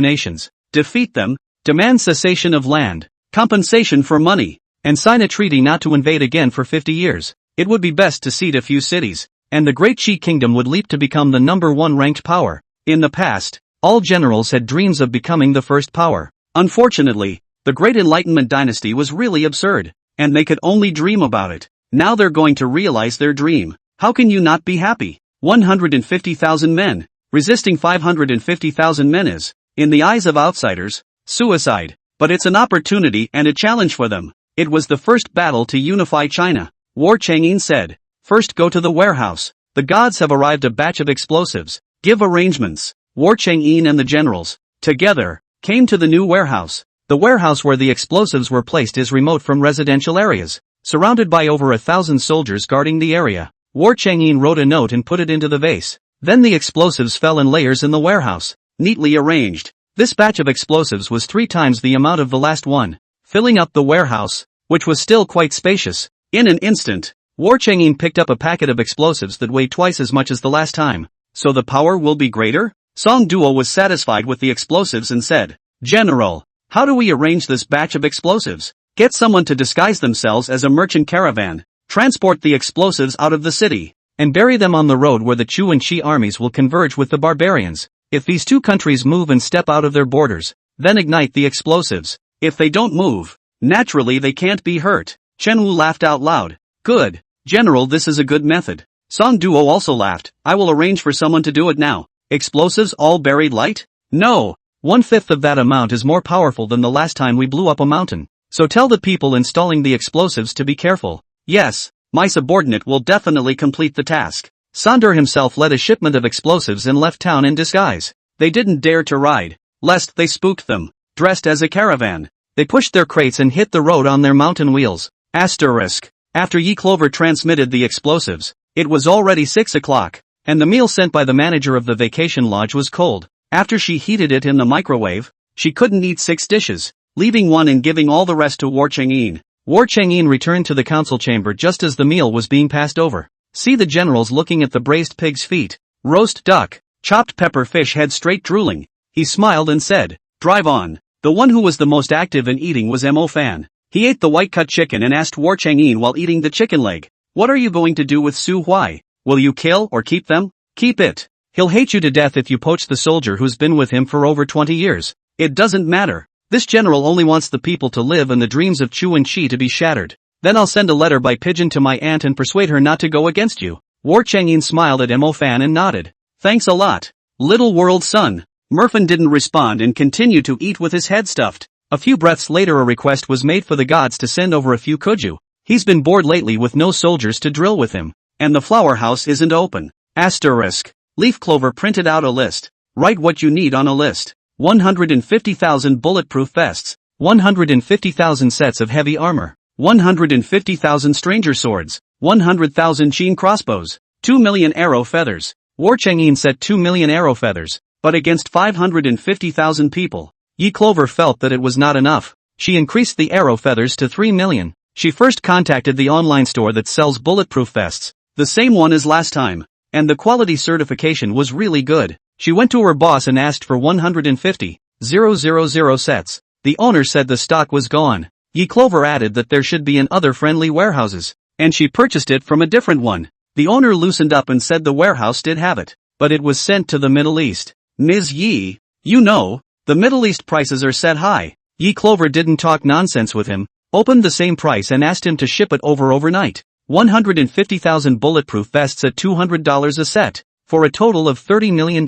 Speaker 1: nations, defeat them, demand cessation of land, compensation for money, and sign a treaty not to invade again for 50 years. It would be best to cede a few cities, and the Great Qi Kingdom would leap to become the number one ranked power." In the past, all generals had dreams of becoming the first power. Unfortunately, the Great Enlightenment dynasty was really absurd, and they could only dream about it. Now they're going to realize their dream. How can you not be happy? 150,000 men, resisting 550,000 men is, in the eyes of outsiders, suicide. But it's an opportunity and a challenge for them. It was the first battle to unify China. War Chang'in said, "First go to the warehouse. The gods have arrived a batch of explosives. Give arrangements." War Chang'in and the generals, together, came to the new warehouse. The warehouse where the explosives were placed is remote from residential areas, surrounded by over 1,000 soldiers guarding the area. War Chang'in wrote a note and put it into the vase. Then the explosives fell in layers in the warehouse, neatly arranged. This batch of explosives was 3 times the amount of the last one, filling up the warehouse, which was still quite spacious. In an instant, War Chang'in picked up a packet of explosives that weighed twice as much as the last time. "So the power will be greater?" Song Duo was satisfied with the explosives and said, "General, how do we arrange this batch of explosives?" "Get someone to disguise themselves as a merchant caravan, transport the explosives out of the city, and bury them on the road where the Chu and Qi armies will converge with the barbarians. If these two countries move and step out of their borders, then ignite the explosives. If they don't move, naturally they can't be hurt." Chen Wu laughed out loud. "Good, General, this is a good method." Song Duo also laughed. "I will arrange for someone to do it now." "Explosives all buried light?" "No, 1/5 of that amount is more powerful than the last time we blew up a mountain. So tell the people installing the explosives to be careful." "Yes, my subordinate will definitely complete the task." Sonder himself led a shipment of explosives and left town in disguise. They didn't dare to ride, lest they spooked them. Dressed as a caravan, they pushed their crates and hit the road on their mountain wheels. Asterisk. After Yi Clover transmitted the explosives, it was already 6 o'clock, and the meal sent by the manager of the vacation lodge was cold. After she heated it in the microwave, she couldn't eat 6 dishes, leaving one and giving all the rest to War Chang'in. War Chang'in returned to the council chamber just as the meal was being passed over. See the generals looking at the braised pig's feet, roast duck, chopped pepper fish head straight drooling. He smiled and said, "Drive on." The one who was the most active in eating was Mo Fan. He ate the white-cut chicken and asked War Chang'in while eating the chicken leg, "What are you going to do with Su Huai? Will you kill or keep them?" "Keep it. He'll hate you to death if you poach the soldier who's been with him for over 20 years. It doesn't matter. This general only wants the people to live and the dreams of Chu and Qi to be shattered. Then I'll send a letter by pigeon to my aunt and persuade her not to go against you." War Chang'in smiled at Mo Fan and nodded. "Thanks a lot, little world son." Merfin didn't respond and continued to eat with his head stuffed. A few breaths later a request was made for the gods to send over a few kuju. He's been bored lately with no soldiers to drill with him. And the flower house isn't open. Asterisk. Leaf Clover printed out a list. Write what you need on a list. 150,000 bulletproof vests. 150,000 sets of heavy armor. 150,000 stranger swords. 100,000 chain crossbows. 2 million arrow feathers. War Chang'in set 2 million arrow feathers, but against 550,000 people. Yi Clover felt that it was not enough. She increased the arrow feathers to 3 million. She first contacted the online store that sells bulletproof vests, the same one as last time, and the quality certification was really good. She went to her boss and asked for 150,000 sets. The owner said the stock was gone. Yi Clover added that there should be in other friendly warehouses, and she purchased it from a different one. The owner loosened up and said the warehouse did have it, but it was sent to the Middle East. Ms. Yi, you know, the Middle East prices are set high. Yi Clover didn't talk nonsense with him, opened the same price and asked him to ship it over overnight. 150,000 bulletproof vests at $200 a set, for a total of $30 million.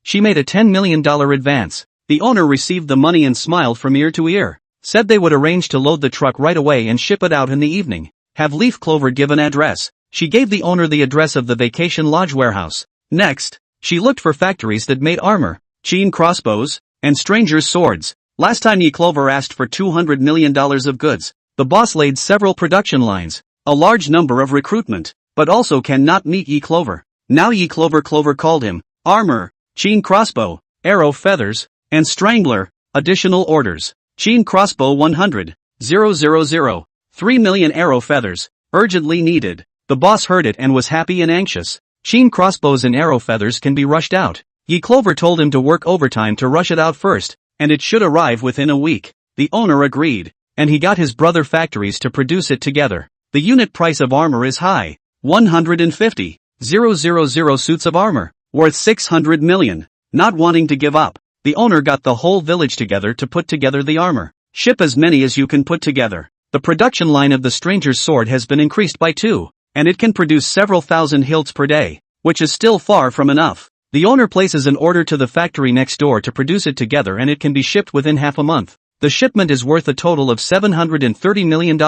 Speaker 1: She made a $10 million advance. The owner received the money and smiled from ear to ear, said they would arrange to load the truck right away and ship it out in the evening. Have Leaf Clover give an address. She gave the owner the address of the vacation lodge warehouse. Next, she looked for factories that made armor, chain crossbows, and strangers' swords. Last time Yi Clover asked for $200 million of goods. The boss laid several production lines, a large number of recruitment, but also cannot meet Yi Clover. Now Yi Clover called him, armor, chain crossbow, arrow feathers, and strangler, additional orders. Chain crossbow 100,000, 3 million arrow feathers, urgently needed. The boss heard it and was happy and anxious. Chain crossbows and arrow feathers can be rushed out. Yi Clover told him to work overtime to rush it out first, and it should arrive within a week. The owner agreed, and he got his brother factories to produce it together. The unit price of armor is high. 150,000 suits of armor, worth 600 million. Not wanting to give up, the owner got the whole village together to put together the armor. Ship as many as you can put together. The production line of the stranger's sword has been increased by 2. And it can produce several thousand hilts per day, which is still far from enough. The owner places an order to the factory next door to produce it together and it can be shipped within half a month. The shipment is worth a total of $730 million.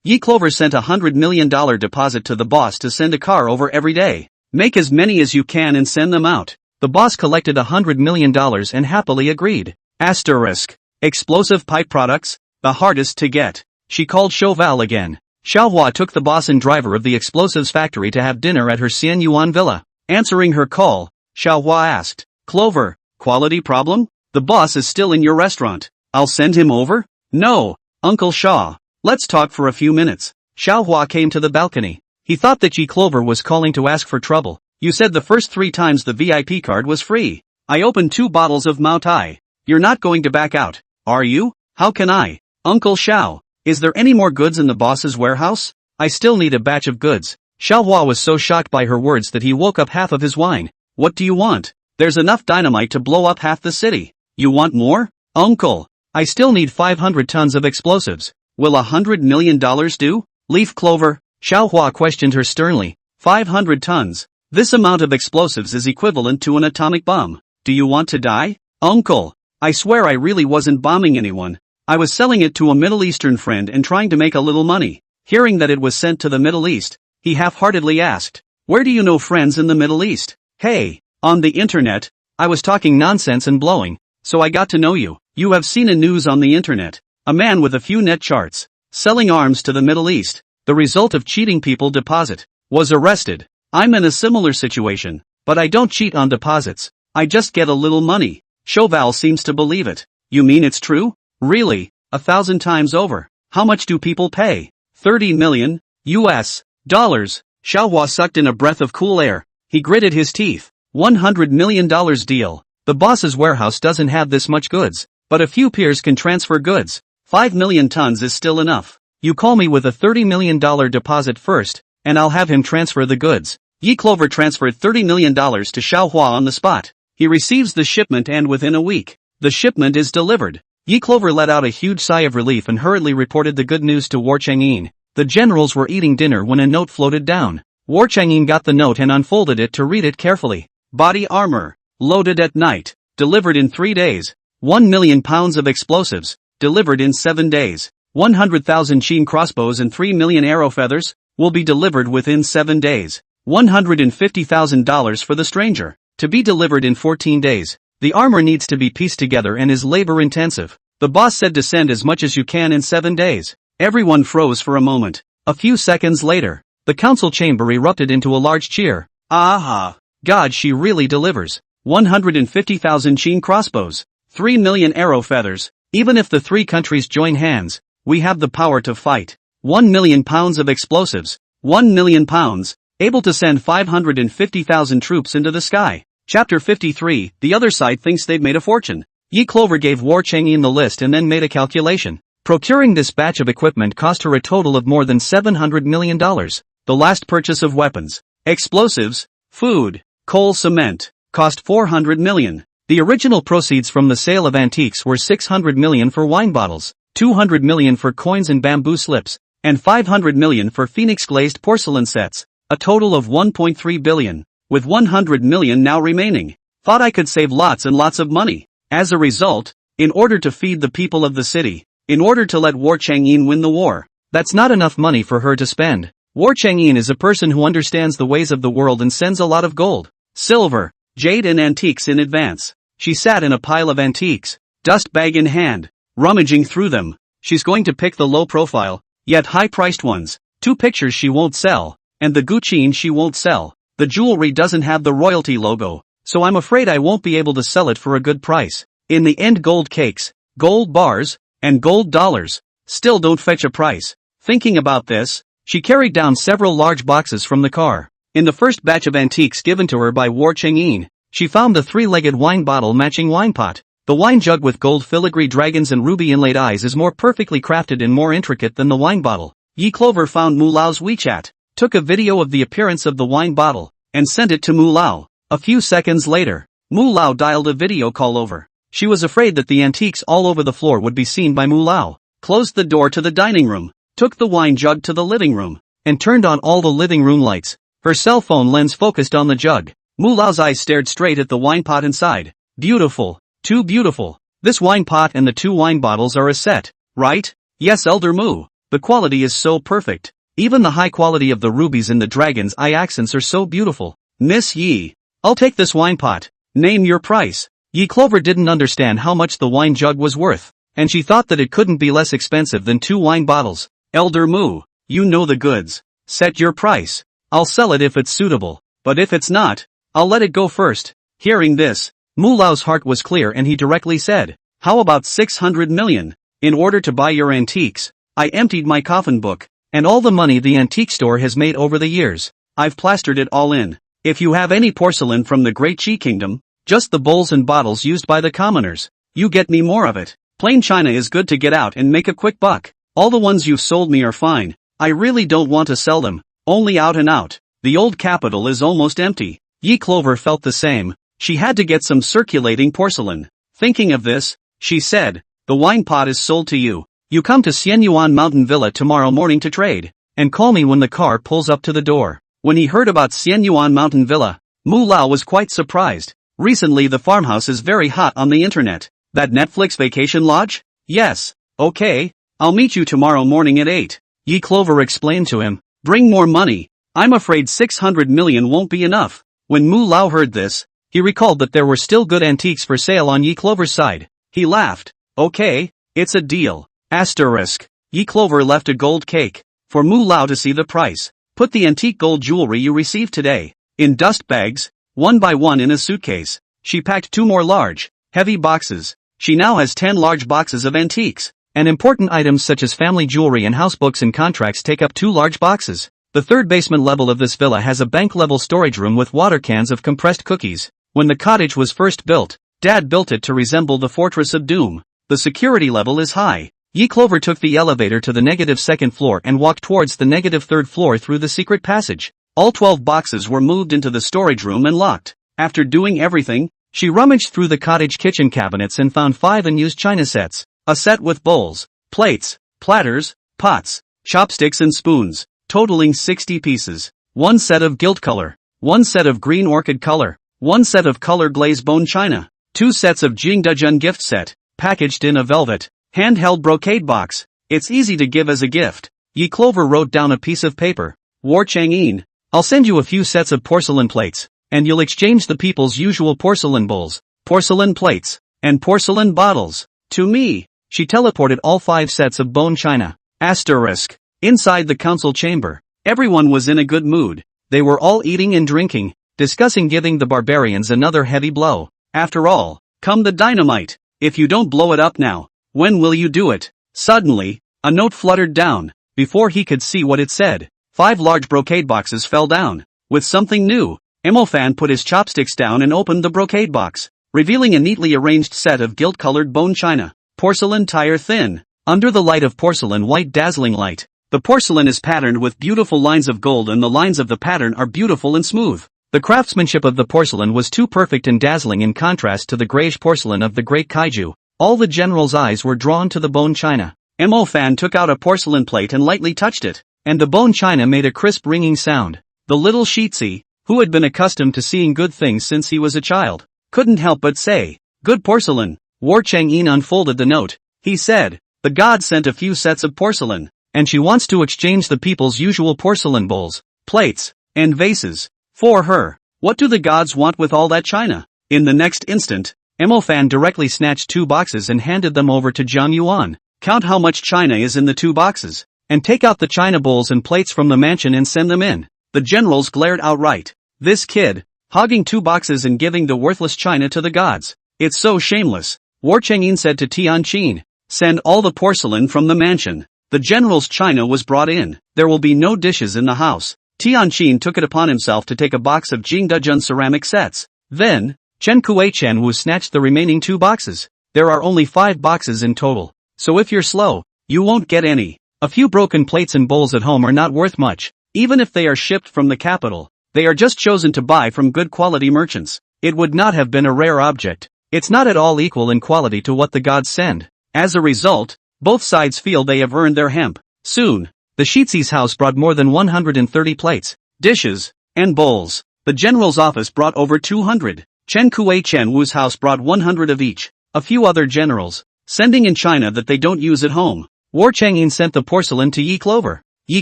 Speaker 1: Yi Clover sent a $100 million deposit to the boss to send a car over every day. Make as many as you can and send them out. The boss collected $100 million and happily agreed. Asterisk. Explosive pipe products, the hardest to get. She called Chauvel again. Xiaohua took the boss and driver of the explosives factory to have dinner at her Xian Yuan villa. Answering her call, Xiaohua asked, Clover, quality problem? The boss is still in your restaurant. I'll send him over? No, Uncle Shaw. Let's talk for a few minutes. Xiaohua came to the balcony. He thought that Yi Clover was calling to ask for trouble. You said the first 3 times the VIP card was free. I opened 2 bottles of Mao Tai. You're not going to back out, are you? How can I? Uncle Xiao. Is there any more goods in the boss's warehouse? I still need a batch of goods. Xiaohua was so shocked by her words that he woke up half of his wine. What do you want? There's enough dynamite to blow up half the city. You want more? Uncle, I still need 500 tons of explosives. Will $100 million do? Leaf Clover, Xiaohua questioned her sternly. 500 tons. This amount of explosives is equivalent to an atomic bomb. Do you want to die? Uncle, I swear I really wasn't bombing anyone. I was selling it to a Middle Eastern friend and trying to make a little money. Hearing that it was sent to the Middle East, he half-heartedly asked, where do you know friends in the Middle East? Hey, on the internet. I was talking nonsense and blowing, so I got to know you. You have seen a news on the internet. A man with a few net charts, selling arms to the Middle East, the result of cheating people deposit, was arrested. I'm in a similar situation, but I don't cheat on deposits. I just get a little money. Chauvel seems to believe it. You mean it's true? Really, 1,000 times over. How much do people pay? 30 million US dollars. Xiaohua sucked in a breath of cool air. He gritted his teeth. $100 million deal. The boss's warehouse doesn't have this much goods, but a few peers can transfer goods. 5 million tons is still enough. You call me with a $30 million deposit first, and I'll have him transfer the goods. Yi Clover transferred $30 million to Xiaohua on the spot. He receives the shipment and within a week, the shipment is delivered. Yi Clover let out a huge sigh of relief and hurriedly reported the good news to War Chang'in. The generals were eating dinner when a note floated down. War Chang'in got the note and unfolded it to read it carefully. Body armor, loaded at night, delivered in 3 days. 1 million pounds of explosives, delivered in 7 days. 100,000 Qin crossbows and 3 million arrow feathers will be delivered within 7 days. $150,000 for the stranger, to be delivered in 14 days. The armor needs to be pieced together and is labor intensive. The boss said to send as much as you can in 7 days. Everyone froze for a moment. A few seconds later, the council chamber erupted into a large cheer. Aha! God, she really delivers. 150,000 Qin crossbows, 3 million arrow feathers. Even if the 3 countries join hands, we have the power to fight. 1 million pounds of explosives. 1 million pounds, able to send 550,000 troops into the sky. Chapter 53, the other side thinks they've made a fortune. Yi Clover gave War Changyin the list and then made a calculation. Procuring this batch of equipment cost her a total of more than $700 million. The last purchase of weapons, explosives, food, coal, cement, cost $400 million. The original proceeds from the sale of antiques were $600 million for wine bottles, $200 million for coins and bamboo slips, and $500 million for phoenix-glazed porcelain sets, a total of $1.3 billion, with $100 million now remaining. Thought I could save lots and lots of money. As a result, in order to feed the people of the city, in order to let War Changyin win the war, that's not enough money for her to spend. War Changyin is a person who understands the ways of the world and sends a lot of gold, silver, jade and antiques in advance. She sat in a pile of antiques, dust bag in hand, rummaging through them. She's going to pick the low-profile, yet high-priced ones. 2 pictures she won't sell, and the guqin she won't sell. The jewelry doesn't have the royalty logo, so I'm afraid I won't be able to sell it for a good price. In the end, gold cakes, gold bars, and gold dollars still don't fetch a price. Thinking about this, she carried down several large boxes from the car. In the first batch of antiques given to her by War Changyin, she found the 3-legged wine bottle matching wine pot. The wine jug with gold filigree dragons and ruby inlaid eyes is more perfectly crafted and more intricate than the wine bottle. Yi Clover found Mu Lao's WeChat, took a video of the appearance of the wine bottle, and sent it to Mu Lao. A few seconds later, Mu Lao dialed a video call over. She was afraid that the antiques all over the floor would be seen by Mu Lao, closed the door to the dining room, took the wine jug to the living room, and turned on all the living room lights. Her cell phone lens focused on the jug. Mu Lao's eyes stared straight at the wine pot inside. Beautiful. Too beautiful. This wine pot and the 2 wine bottles are a set, right? Yes, Elder Mu. The quality is so perfect. Even the high quality of the rubies and the dragon's eye accents are so beautiful. Miss Yi, I'll take this wine pot. Name your price. Yi Clover didn't understand how much the wine jug was worth, and she thought that it couldn't be less expensive than 2 wine bottles. Elder Mu, you know the goods. Set your price. I'll sell it if it's suitable, but if it's not, I'll let it go first. Hearing this, Mu Lao's heart was clear and he directly said, how about 600 million? In order to buy your antiques, I emptied my coffin book, and all the money the antique store has made over the years. I've plastered it all in. If you have any porcelain from the Great Qi Kingdom, just the bowls and bottles used by the commoners, you get me more of it. Plain china is good to get out and make a quick buck. All the ones you've sold me are fine. I really don't want to sell them, only out and out. The old capital is almost empty. Yi Clover felt the same. She had to get some circulating porcelain. Thinking of this, she said, the wine pot is sold to you. You come to Xianyuan Mountain Villa tomorrow morning to trade, and call me when the car pulls up to the door. When he heard about Xianyuan Mountain Villa, Mu Lao was quite surprised. Recently the farmhouse is very hot on the internet. That Netflix vacation lodge? Yes. Okay, I'll meet you tomorrow morning at 8. Yi Clover explained to him. Bring more money. I'm afraid 600 million won't be enough. When Mu Lao heard this, he recalled that there were still good antiques for sale on Yi Clover's side. He laughed. Okay, it's a deal. Asterisk. Yi Clover left a gold cake for Mu Lao to see the price. Put the antique gold jewelry you received today in dust bags, one by one in a suitcase. She packed 2 more large, heavy boxes. She now has 10 large boxes of antiques, and important items such as family jewelry and housebooks and contracts take up 2 large boxes. The 3rd basement level of this villa has a bank-level storage room with water cans of compressed cookies. When the cottage was first built, Dad built it to resemble the Fortress of Doom. The security level is high. Yi Clover took the elevator to the -2nd floor and walked towards the -3rd floor through the secret passage. All 12 boxes were moved into the storage room and locked. After doing everything, she rummaged through the cottage kitchen cabinets and found 5 unused china sets. A set with bowls, plates, platters, pots, chopsticks and spoons, totaling 60 pieces. 1 set of gilt color, 1 set of green orchid color, 1 set of color glazed bone china, 2 sets of Jingdezhen gift set, packaged in a velvet, Handheld brocade box. It's easy to give as a gift. Yi Clover wrote down a piece of paper. War Chang'in. I'll send you a few sets of porcelain plates, and you'll exchange the people's usual porcelain bowls, porcelain plates, and porcelain bottles. To me. She teleported all 5 sets of bone china. Asterisk. Inside the council chamber, everyone was in a good mood. They were all eating and drinking, discussing giving the barbarians another heavy blow. After all, come the dynamite. If you don't blow it up now, when will you do it? Suddenly, a note fluttered down. Before he could see what it said, 5 large brocade boxes fell down. With something new, Emofan put his chopsticks down and opened the brocade box, revealing a neatly arranged set of gilt-colored bone china. Porcelain tire thin. Under the light of porcelain white dazzling light, the porcelain is patterned with beautiful lines of gold and the lines of the pattern are beautiful and smooth. The craftsmanship of the porcelain was too perfect and dazzling in contrast to the grayish porcelain of the great kaiju. All the general's eyes were drawn to the bone china. Emofan took out a porcelain plate and lightly touched it, and the bone china made a crisp ringing sound. The little Shitsi, who had been accustomed to seeing good things since he was a child, couldn't help but say, "Good porcelain." War Chang'in unfolded the note. He said, "The god sent a few sets of porcelain, and she wants to exchange the people's usual porcelain bowls, plates, and vases, for her. What do the gods want with all that china?" In the next instant, Emofan directly snatched 2 boxes and handed them over to Jiang Yuan. "Count how much china is in the 2 boxes, and take out the china bowls and plates from the mansion and send them in." The generals glared outright. This kid, hogging 2 boxes and giving the worthless china to the gods. It's so shameless. War Chang'in said to Tianqin, "Send all the porcelain from the mansion." The general's china was brought in. There will be no dishes in the house. Tianqin took it upon himself to take a box of Jingdejun ceramic sets. Then, Chen Kuei-Chen snatched the remaining 2 boxes. There are only 5 boxes in total, so if you're slow, you won't get any. A few broken plates and bowls at home are not worth much, even if they are shipped from the capital. They are just chosen to buy from good quality merchants. It would not have been a rare object. It's not at all equal in quality to what the gods send. As a result, both sides feel they have earned their hemp. Soon, the Shitsi's house brought more than 130 plates, dishes, and bowls. The general's office brought over 200. Chen Kuei-Chen Wu's house brought 100 of each. A few other generals, sending in china that they don't use at home. War Chang'in sent the porcelain to Yi Clover. Yi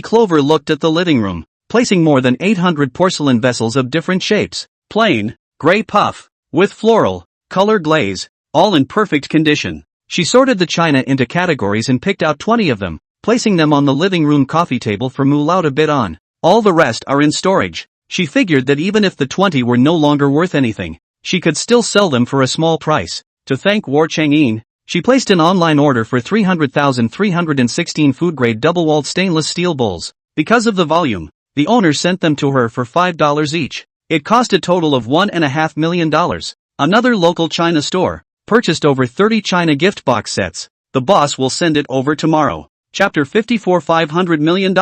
Speaker 1: Clover looked at the living room, placing more than 800 porcelain vessels of different shapes. Plain, gray puff, with floral, color glaze, all in perfect condition. She sorted the china into categories and picked out 20 of them, placing them on the living room coffee table for Mulao to bid on. All the rest are in storage. She figured that even if the 20 were no longer worth anything, she could still sell them for a small price. To thank War Chang'in, she placed an online order for 300,316 food-grade double-walled stainless steel bowls. Because of the volume, the owner sent them to her for $5 each. It cost a total of $1.5 million. Another local China store purchased over 30 China gift box sets. The boss will send it over tomorrow. Chapter 54 $500 million.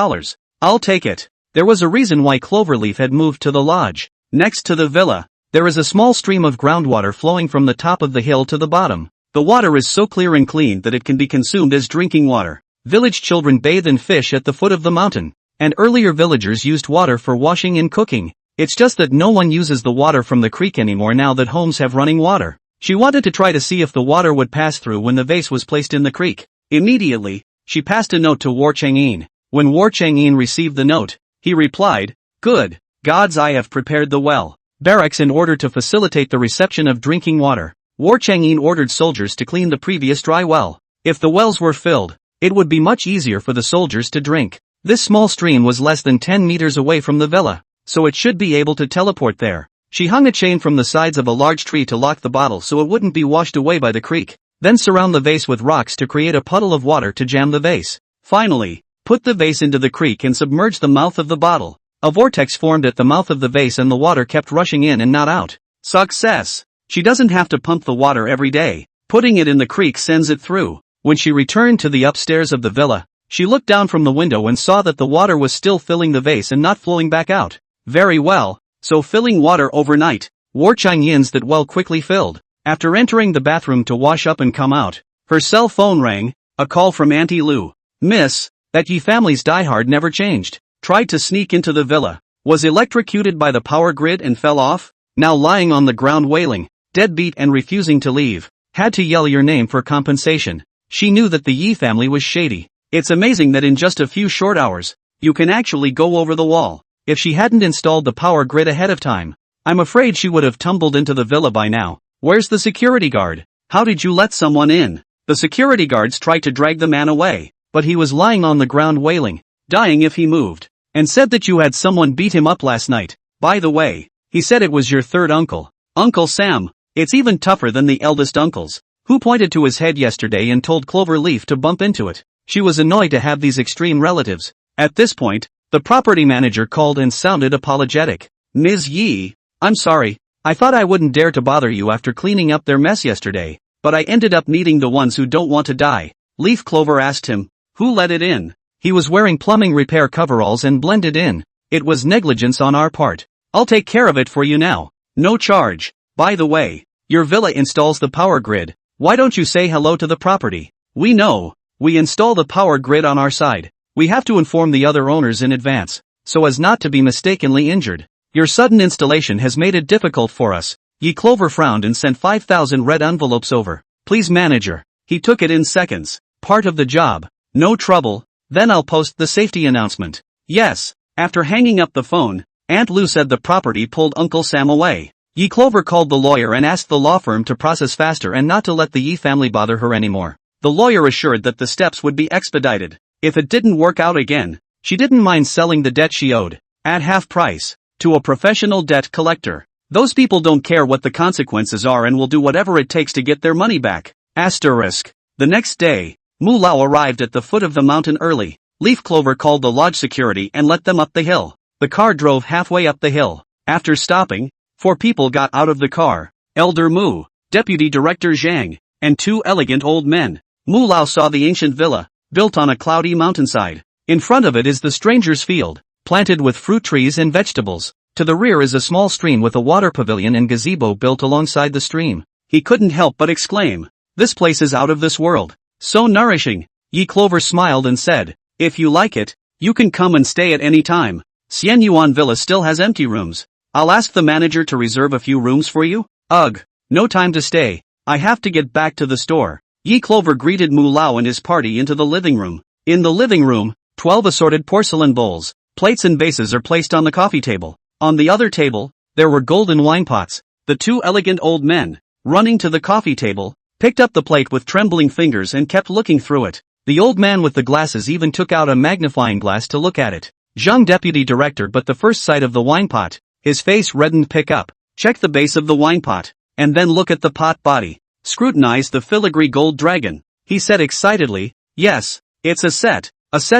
Speaker 1: I'll take it. There was a reason why Cloverleaf had moved to the lodge. Next to the villa, there is a small stream of groundwater flowing from the top of the hill to the bottom. The water is so clear and clean that it can be consumed as drinking water. Village children bathe and fish at the foot of the mountain, and earlier villagers used water for washing and cooking. It's just that no one uses the water from the creek anymore now that homes have running water. She wanted to try to see if the water would pass through when the vase was placed in the creek. Immediately, she passed a note to War Chang'in. When War Chang'in received the note, he replied, "Good gods, I have prepared the well barracks in order to facilitate the reception of drinking water." War Chang'in ordered soldiers to clean the previous dry well. If the wells were filled, it would be much easier for the soldiers to drink. This small stream was less than 10 meters away from the villa, so it should be able to teleport there. She hung a chain from the sides of a large tree to lock the bottle so it wouldn't be washed away by the creek. Then surround the vase with rocks to create a puddle of water to jam the vase. Finally, put the vase into the creek and submerge the mouth of the bottle. A vortex formed at the mouth of the vase and the water kept rushing in and not out. Success! She doesn't have to pump the water every day. Putting it in the creek sends it through. When she returned to the upstairs of the villa, she looked down from the window and saw that the water was still filling the vase and not flowing back out. Very well, so filling water overnight. War Chang'in's that well quickly filled. After entering the bathroom to wash up and come out, her cell phone rang, a call from Auntie Lu. "Miss, that Yi family's diehard never changed. Tried to sneak into the villa, was electrocuted by the power grid and fell off, now lying on the ground wailing, deadbeat and refusing to leave. Had to yell your name for compensation. She knew that the Yi family was shady. It's amazing that in just a few short hours, you can actually go over the wall. If she hadn't installed the power grid ahead of time, I'm afraid she would have tumbled into the villa by now. Where's the security guard? How did you let someone in? The security guards tried to drag the man away, but he was lying on the ground wailing, dying if he moved, and said that you had someone beat him up last night. By the way, he said it was your third uncle, Uncle Sam. It's even tougher than the eldest uncles, who pointed to his head yesterday and told Cloverleaf to bump into it. She was annoyed to have these extreme relatives. At this point, the property manager called and sounded apologetic. Ms. Yi, I'm sorry, I thought I wouldn't dare to bother you after cleaning up their mess yesterday, but I ended up needing the ones who don't want to die. Leaf Clover asked him, who let it in? He was wearing plumbing repair coveralls and blended in. It was negligence on our part. I'll take care of it for you now. No charge. By the way, your villa installs the power grid. Why don't you say hello to the property? We know. We install the power grid on our side. We have to inform the other owners in advance, so as not to be mistakenly injured. Your sudden installation has made it difficult for us. Yi Clover frowned and sent 5,000 red envelopes over. Please manager. He took it in seconds. Part of the job. No trouble. Then I'll post the safety announcement. Yes. After hanging up the phone, Aunt Lou said the property pulled Uncle Sam away. Yi Clover called the lawyer and asked the law firm to process faster and not to let the Yi family bother her anymore. The lawyer assured that the steps would be expedited. If it didn't work out again, she didn't mind selling the debt she owed, at half price, to a professional debt collector. Those people don't care what the consequences are and will do whatever it takes to get their money back. Asterisk. The next day, Mu Lao arrived at the foot of the mountain early. Leaf Clover called the lodge security and let them up the hill. The car drove halfway up the hill. After stopping, 4 people got out of the car. Elder Mu, Deputy Director Zhang, and 2 elegant old men. Mu Lao saw the ancient villa, built on a cloudy mountainside. In front of it is the stranger's field, planted with fruit trees and vegetables. To the rear is a small stream with a water pavilion and gazebo built alongside the stream. He couldn't help but exclaim, this place is out of this world. So nourishing. Yi Clover smiled and said, if you like it, you can come and stay at any time. Xian Yuan Villa still has empty rooms. I'll ask the manager to reserve a few rooms for you. Ugh, no time to stay. I have to get back to the store. Yi Clover greeted Mu Lao and his party into the living room. In the living room, 12 assorted porcelain bowls, plates and vases are placed on the coffee table. On the other table, there were golden wine pots. The 2 elegant old men, running to the coffee table, picked up the plate with trembling fingers and kept looking through it. The old man with the glasses even took out a magnifying glass to look at it. Zhang Deputy Director but the first sight of the wine pot, his face reddened. Pick up, check the base of the wine pot, and then look at the pot body. Scrutinize the filigree gold dragon. He said excitedly, yes, it's a set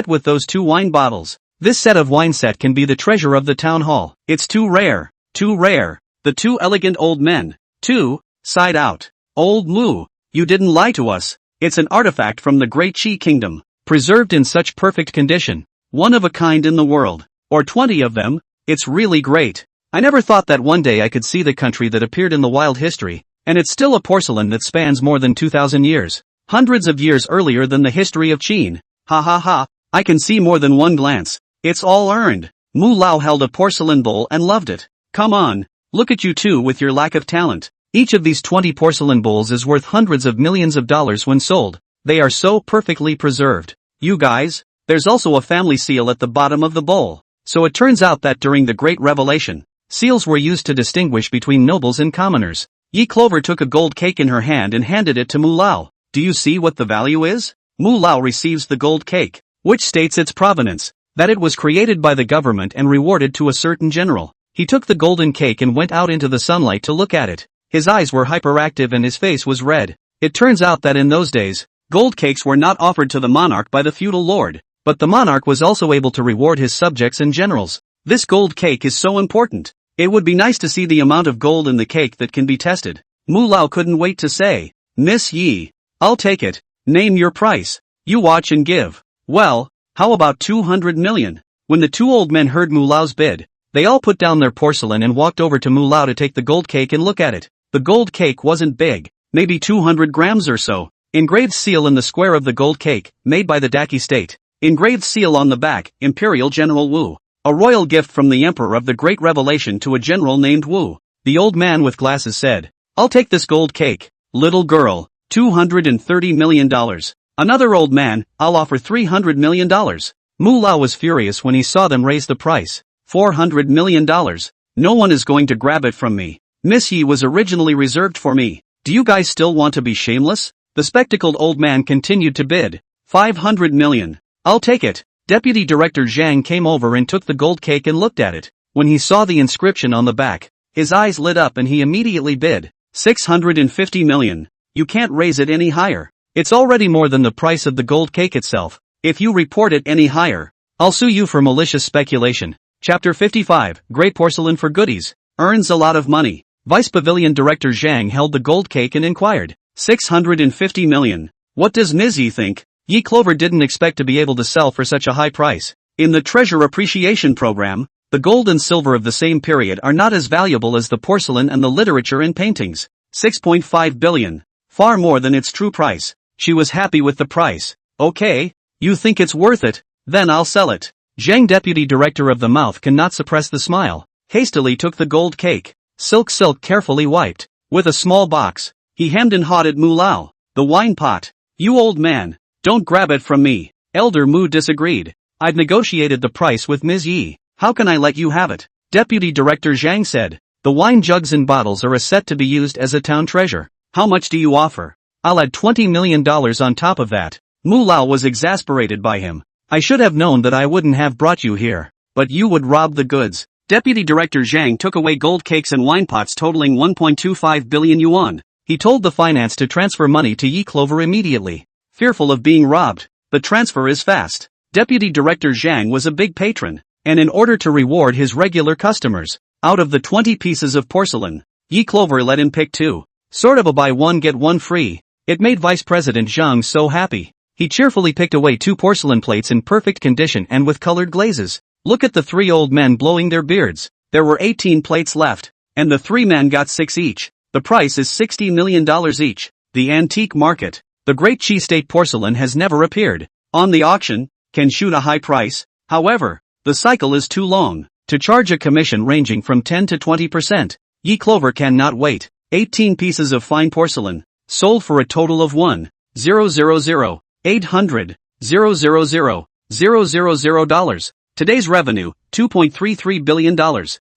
Speaker 1: with those 2 wine bottles. This set of wine set can be the treasure of the town hall. It's too rare. The 2 elegant old men, sighed out. Old Mu, you didn't lie to us. It's an artifact from the Great Qi Kingdom, preserved in such perfect condition. One of a kind in the world. Or 20 of them. It's really great. I never thought that one day I could see the country that appeared in the wild history, and it's still a porcelain that spans more than 2,000 years. Hundreds of years earlier than the history of Qin. Ha ha ha, I can see more than one glance. It's all earned. Mu Lao held a porcelain bowl and loved it. Come on, look at you 2 with your lack of talent. Each of these 20 porcelain bowls is worth hundreds of millions of dollars when sold. They are so perfectly preserved. You guys, there's also a family seal at the bottom of the bowl. So it turns out that during the Great Revelation, seals were used to distinguish between nobles and commoners. Yi Clover took a gold cake in her hand and handed it to Mu Lao. Do you see what the value is? Mu Lao receives the gold cake, which states its provenance, that it was created by the government and rewarded to a certain general. He took the golden cake and went out into the sunlight to look at it. His eyes were hyperactive and his face was red. It turns out that in those days, gold cakes were not offered to the monarch by the feudal lord, but the monarch was also able to reward his subjects and generals. This gold cake is so important. It would be nice to see the amount of gold in the cake that can be tested. Mu Lao couldn't wait to say, Miss Yi, I'll take it. Name your price. You watch and give. Well, how about 200 million? When the 2 old men heard Mu Lao's bid, they all put down their porcelain and walked over to Mu Lao to take the gold cake and look at it. The gold cake wasn't big, maybe 200 grams or so. Engraved seal in the square of the gold cake, made by the Daqi state. Engraved seal on the back, Imperial General Wu. A royal gift from the Emperor of the Great Revelation to a general named Wu. The old man with glasses said, I'll take this gold cake. Little girl, $230 million. Another old man, I'll offer $300 million. Mu Lao was furious when he saw them raise the price. $400 million. No one is going to grab it from me. Miss Yi was originally reserved for me. Do you guys still want to be shameless? The spectacled old man continued to bid. $500 million. I'll take it. Deputy Director Zhang came over and took the gold cake and looked at it. When he saw the inscription on the back, his eyes lit up and he immediately bid. $650 million. You can't raise it any higher. It's already more than the price of the gold cake itself. If you report it any higher, I'll sue you for malicious speculation. Chapter 55, Grey Porcelain for Goodies. Earns a lot of money. Vice Pavilion Director Zhang held the gold cake and inquired. $650 million. What does Ms. Yi think? Yi Clover didn't expect to be able to sell for such a high price. In the treasure appreciation program, the gold and silver of the same period are not as valuable as the porcelain and the literature and paintings. 6.5 billion. Far more than its true price. She was happy with the price. Okay, you think it's worth it? Then I'll sell it. Zhang, Deputy Director of the Mouth, cannot suppress the smile. Hastily took the gold cake. Silk carefully wiped. With a small box, he hemmed and hawed at Mu Lao. The wine pot. You old man, don't grab it from me. Elder Mu disagreed. I've negotiated the price with Ms. Yi. How can I let you have it? Deputy Director Zhang said. The wine jugs and bottles are a set to be used as a town treasure. How much do you offer? I'll add $20 million on top of that. Mu Lao was exasperated by him. I should have known that I wouldn't have brought you here. But you would rob the goods. Deputy Director Zhang took away gold cakes and wine pots totaling 1.25 billion yuan. He told the finance to transfer money to Yi Clover immediately. Fearful of being robbed, the transfer is fast. Deputy Director Zhang was a big patron, and in order to reward his regular customers, out of the 20 pieces of porcelain, Yi Clover let him pick 2. Sort of a buy one get one free. It made Vice President Zhang so happy. He cheerfully picked away 2 porcelain plates in perfect condition and with colored glazes. Look at the 3 old men blowing their beards. There were 18 plates left, and the 3 men got 6 each. The price is $60 million each. The antique market. The great cheesesteak porcelain has never appeared on the auction, can shoot a high price. However, the cycle is too long to charge a commission ranging from 10 to 20%. Yi Clover cannot wait. 18 pieces of fine porcelain, sold for a total of $1,000,800,000,000. Today's revenue, $2.33 billion.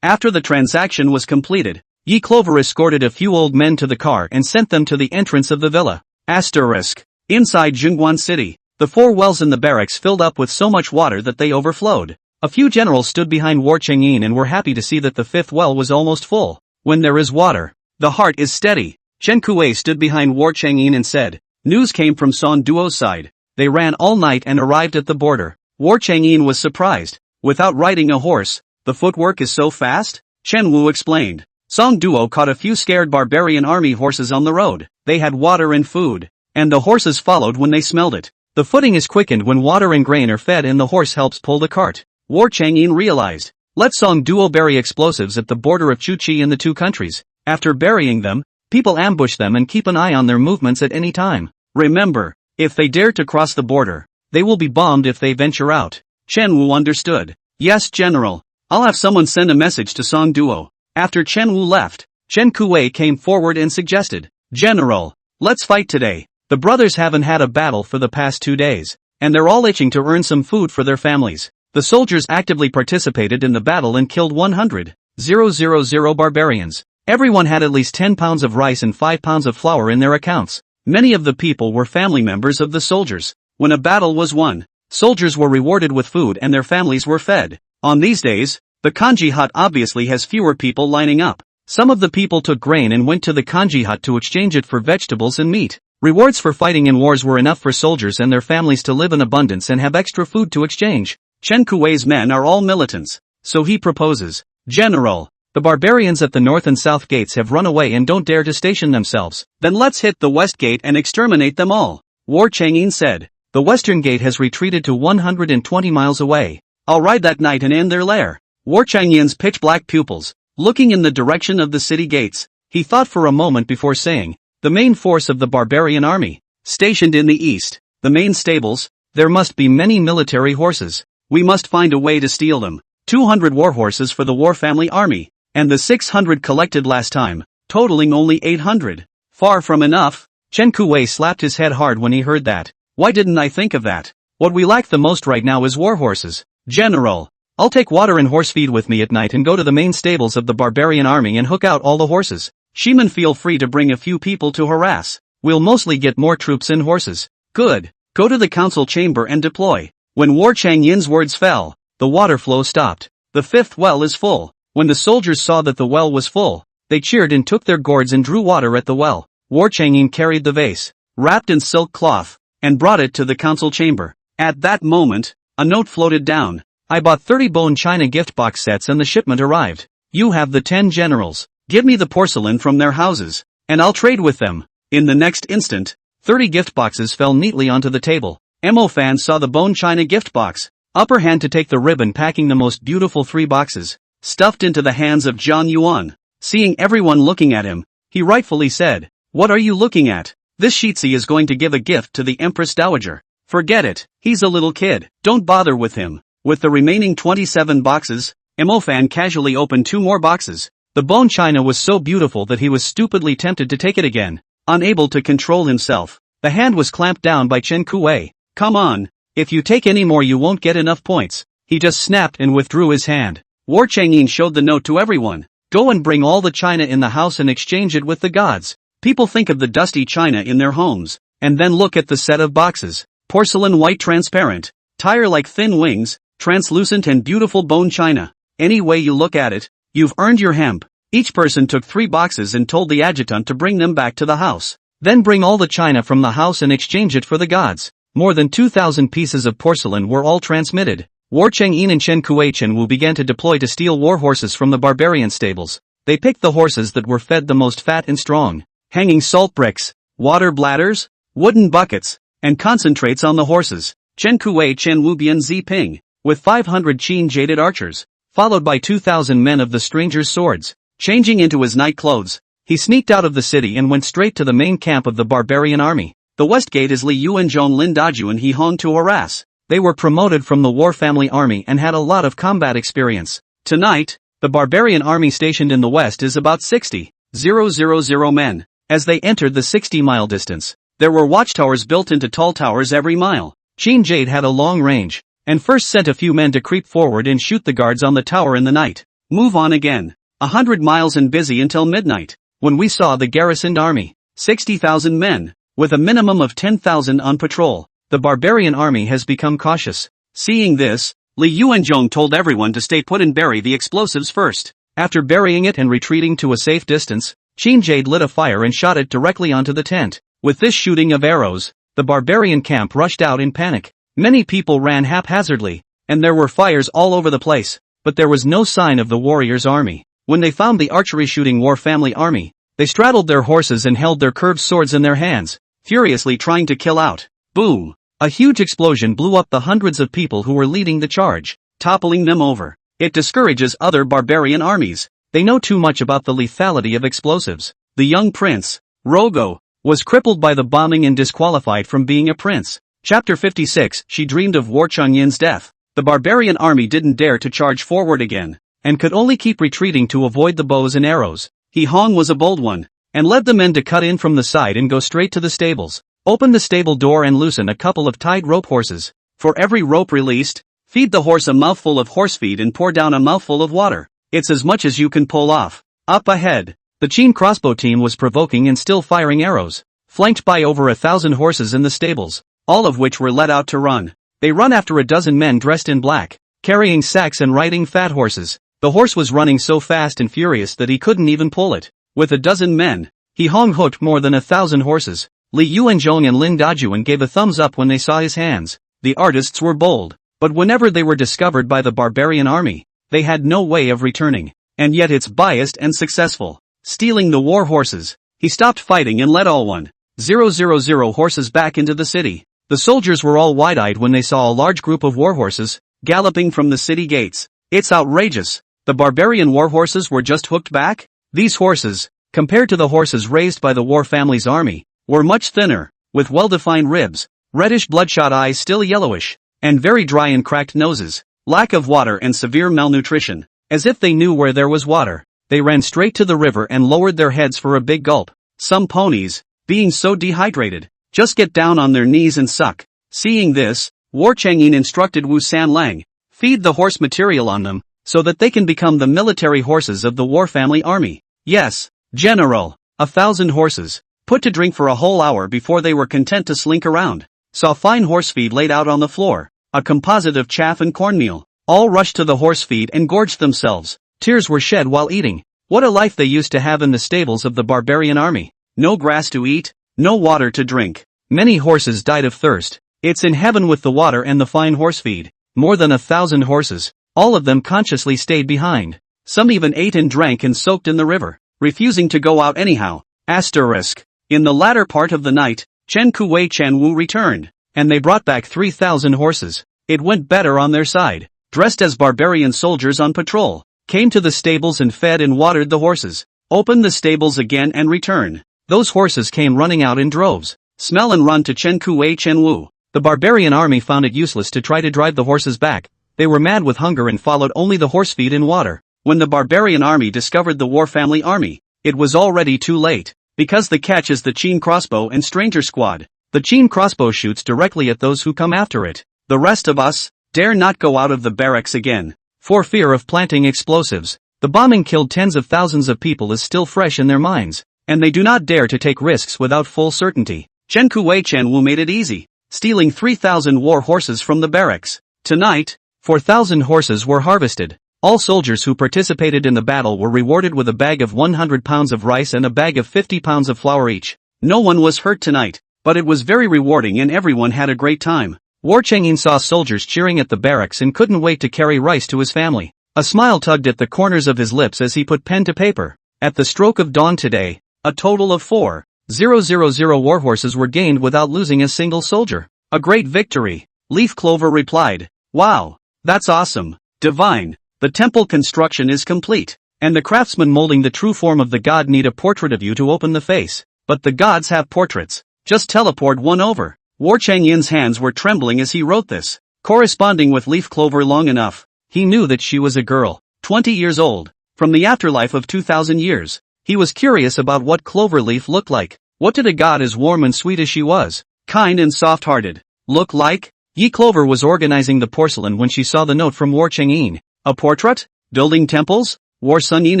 Speaker 1: After the transaction was completed, Yi Clover escorted a few old men to the car and sent them to the entrance of the villa. Asterisk. Inside Zhongguan City, the 4 wells in the barracks filled up with so much water that they overflowed. A few generals stood behind War Chengyin and were happy to see that the 5th well was almost full. When there is water, the heart is steady. Chen Kuei stood behind War Chengyin and said, news came from Song Duo's side. They ran all night and arrived at the border. War Chengyin was surprised. Without riding a horse, the footwork is so fast? Chen Wu explained. Song Duo caught a few scared barbarian army horses on the road. They had water and food, and the horses followed when they smelled it. The footing is quickened when water and grain are fed and the horse helps pull the cart. War Chengyin realized. Let Song Duo bury explosives at the border of Chuqi in the 2 countries. After burying them, people ambush them and keep an eye on their movements at any time. Remember, if they dare to cross the border, they will be bombed if they venture out. Chen Wu understood. Yes, General. I'll have someone send a message to Song Duo. After Chen Wu left, Chen Kuei came forward and suggested, General, let's fight today. The brothers haven't had a battle for the past 2 days, and they're all itching to earn some food for their families. The soldiers actively participated in the battle and killed 100,000 barbarians. Everyone had at least 10 pounds of rice and 5 pounds of flour in their accounts. Many of the people were family members of the soldiers. When a battle was won, soldiers were rewarded with food and their families were fed. On these days, the kanji hut obviously has fewer people lining up. Some of the people took grain and went to the kanji hut to exchange it for vegetables and meat. Rewards for fighting in wars were enough for soldiers and their families to live in abundance and have extra food to exchange. Chen Kuei's men are all militants, so he proposes, General, the barbarians at the north and south gates have run away and don't dare to station themselves. Then let's hit the west gate and exterminate them all. War Chengyin said. The western gate has retreated to 120 miles away. I'll ride that night and end their lair. War Chengyin's pitch-black pupils, looking in the direction of the city gates, he thought for a moment before saying, the main force of the barbarian army, stationed in the east, the main stables, there must be many military horses. We must find a way to steal them. 200 war horses for the war family army, and the 600 collected last time, totaling only 800. Far from enough. Chen Kuei slapped his head hard when he heard that. Why didn't I think of that? What we lack the most right now is war horses. General, I'll take water and horse feed with me at night and go to the main stables of the barbarian army and hook out all the horses. Sheeman, feel free to bring a few people to harass. We'll mostly get more troops and horses. Good. Go to the council chamber and deploy. When War Changyin's words fell, the water flow stopped. The fifth well is full. When the soldiers saw that the well was full, they cheered and took their gourds and drew water at the well. War Changyin carried the vase, wrapped in silk cloth, and brought it to the council chamber. At that moment, a note floated down. I bought 30 bone china gift box sets and the shipment arrived. You have the 10 generals. Give me the porcelain from their houses, and I'll trade with them. In the next instant, 30 gift boxes fell neatly onto the table. Mo Fan saw the bone china gift box, upper hand to take the ribbon packing the most beautiful 3 boxes, stuffed into the hands of Zhang Yuan. Seeing everyone looking at him, he rightfully said, "What are you looking at? This Shitzi is going to give a gift to the Empress Dowager. Forget it, he's a little kid, don't bother with him." With the remaining 27 boxes, Mo Fan casually opened 2 more boxes. The bone china was so beautiful that he was stupidly tempted to take it again. Unable to control himself, the hand was clamped down by Chen Kuei. "Come on, if you take any more you won't get enough points." He just snapped and withdrew his hand. War Changyin showed the note to everyone. "Go and bring all the china in the house and exchange it with the gods." People think of the dusty china in their homes, and then look at the set of boxes. Porcelain white transparent, tire like thin wings, translucent and beautiful bone china. Any way you look at it, you've earned your hemp. Each person took 3 boxes and told the adjutant to bring them back to the house. Then bring all the china from the house and exchange it for the gods. More than 2,000 pieces of porcelain were all transmitted. War Changyin and Chen Kuei-chen Wu began to deploy to steal war horses from the barbarian stables. They picked the horses that were fed the most fat and strong, hanging salt bricks, water bladders, wooden buckets, and concentrates on the horses. Chen Kuei-chen Wu Bian Ziping, with 500 Qin jaded archers, followed by 2,000 men of the stranger's swords. Changing into his night clothes, he sneaked out of the city and went straight to the main camp of the barbarian army. The west gate is Li Yuanzhong, Lin Daju and He Hong to harass. They were promoted from the war family army and had a lot of combat experience. Tonight, the barbarian army stationed in the west is about 60,000 men. As they entered the 60-mile distance, there were watchtowers built into tall towers every mile. Qin Jade had a long range, and first sent a few men to creep forward and shoot the guards on the tower in the night. Move on again. 100 miles and busy until midnight, when we saw the garrisoned army, 60,000 men, with a minimum of 10,000 on patrol. The barbarian army has become cautious. Seeing this, Li Yuanzhong told everyone to stay put and bury the explosives first. After burying it and retreating to a safe distance, Qin Jade lit a fire and shot it directly onto the tent. With this shooting of arrows, the barbarian camp rushed out in panic. Many people ran haphazardly, and there were fires all over the place, but there was no sign of the warriors' army. When they found the archery-shooting war family army, they straddled their horses and held their curved swords in their hands, furiously trying to kill out. Boom! A huge explosion blew up the hundreds of people who were leading the charge, toppling them over. It discourages other barbarian armies. They know too much about the lethality of explosives. The young prince, Rogo, was crippled by the bombing and disqualified from being a prince. Chapter 56. She dreamed of War Changyin's death. The barbarian army didn't dare to charge forward again, and could only keep retreating to avoid the bows and arrows. He Hong was a bold one, and led the men to cut in from the side and go straight to the stables. Open the stable door and loosen a couple of tied rope horses. For every rope released, feed the horse a mouthful of horse feed and pour down a mouthful of water. It's as much as you can pull off. Up ahead, the Qin crossbow team was provoking and still firing arrows, flanked by over 1,000 horses in the stables, all of which were let out to run. They run after a dozen men dressed in black, carrying sacks and riding fat horses. The horse was running so fast and furious that he couldn't even pull it. With a dozen men, He Hong hooked more than 1,000 horses. Li Yuanzhong and Lin Dajuan gave a thumbs up when they saw his hands. The artists were bold, but whenever they were discovered by the barbarian army, they had no way of returning. And yet it's biased and successful. Stealing the war horses, he stopped fighting and led all 1,000 horses back into the city. The soldiers were all wide-eyed when they saw a large group of war horses galloping from the city gates. It's outrageous. The barbarian war horses were just hooked back? These horses, compared to the horses raised by the war family's army, were much thinner, with well-defined ribs, reddish bloodshot eyes still yellowish, and very dry and cracked noses. Lack of water and severe malnutrition. As if they knew where there was water, they ran straight to the river and lowered their heads for a big gulp. Some ponies, being so dehydrated, Just get down on their knees and suck. Seeing this, War Chang'in instructed Wu Sanlang, feed the horse material on them, so that they can become the military horses of the War family army. Yes, General. 1,000 horses, put to drink for a whole hour before they were content to slink around. Saw fine horse feed laid out on the floor, a composite of chaff and cornmeal. All rushed to the horse feed and gorged themselves. Tears were shed while eating. What a life they used to have in the stables of the barbarian army. No grass to eat, no water to drink. Many horses died of thirst. It's in heaven with the water and the fine horse feed. More than 1,000 horses. All of them consciously stayed behind. Some even ate and drank and soaked in the river, refusing to go out anyhow. Asterisk. In the latter part of the night, Chen Kuwei Chen Wu returned, and they brought back 3,000 horses. It went better on their side. Dressed as barbarian soldiers on patrol, came to the stables and fed and watered the horses, opened the stables again and returned. Those horses came running out in droves, smell and run to Chen Kuwei Chen Wu. The barbarian army found it useless to try to drive the horses back. They were mad with hunger and followed only the horse feed and water. When the barbarian army discovered the War family army, it was already too late, because the catch is the Qin crossbow and stranger squad. The Qin crossbow shoots directly at those who come after it. The rest of us dare not go out of the barracks again, for fear of planting explosives. The bombing killed tens of thousands of people is still fresh in their minds, and they do not dare to take risks without full certainty. Chen Kuwei Chen Wu made it easy, stealing 3,000 war horses from the barracks. Tonight, 4,000 horses were harvested. All soldiers who participated in the battle were rewarded with a bag of 100 pounds of rice and a bag of 50 pounds of flour each. No one was hurt tonight, but it was very rewarding and everyone had a great time. War Chang'in saw soldiers cheering at the barracks and couldn't wait to carry rice to his family. A smile tugged at the corners of his lips as he put pen to paper. At the stroke of dawn today, a total of 4,000 war horses were gained without losing a single soldier. A great victory. Leaf Clover replied. Wow, that's awesome. Divine. The temple construction is complete, and the craftsmen molding the true form of the god need a portrait of you to open the face. But the gods have portraits. Just teleport one over. War Changyin's hands were trembling as he wrote this. Corresponding with Leaf Clover long enough, he knew that she was a girl, 20 years old, from the afterlife of 2,000 years. He was curious about what Cloverleaf looked like. What did a god as warm and sweet as she was, kind and soft-hearted, look like? Yi Clover was organizing the porcelain when she saw the note from War Chang'in. A portrait? Building temples? War Sunyin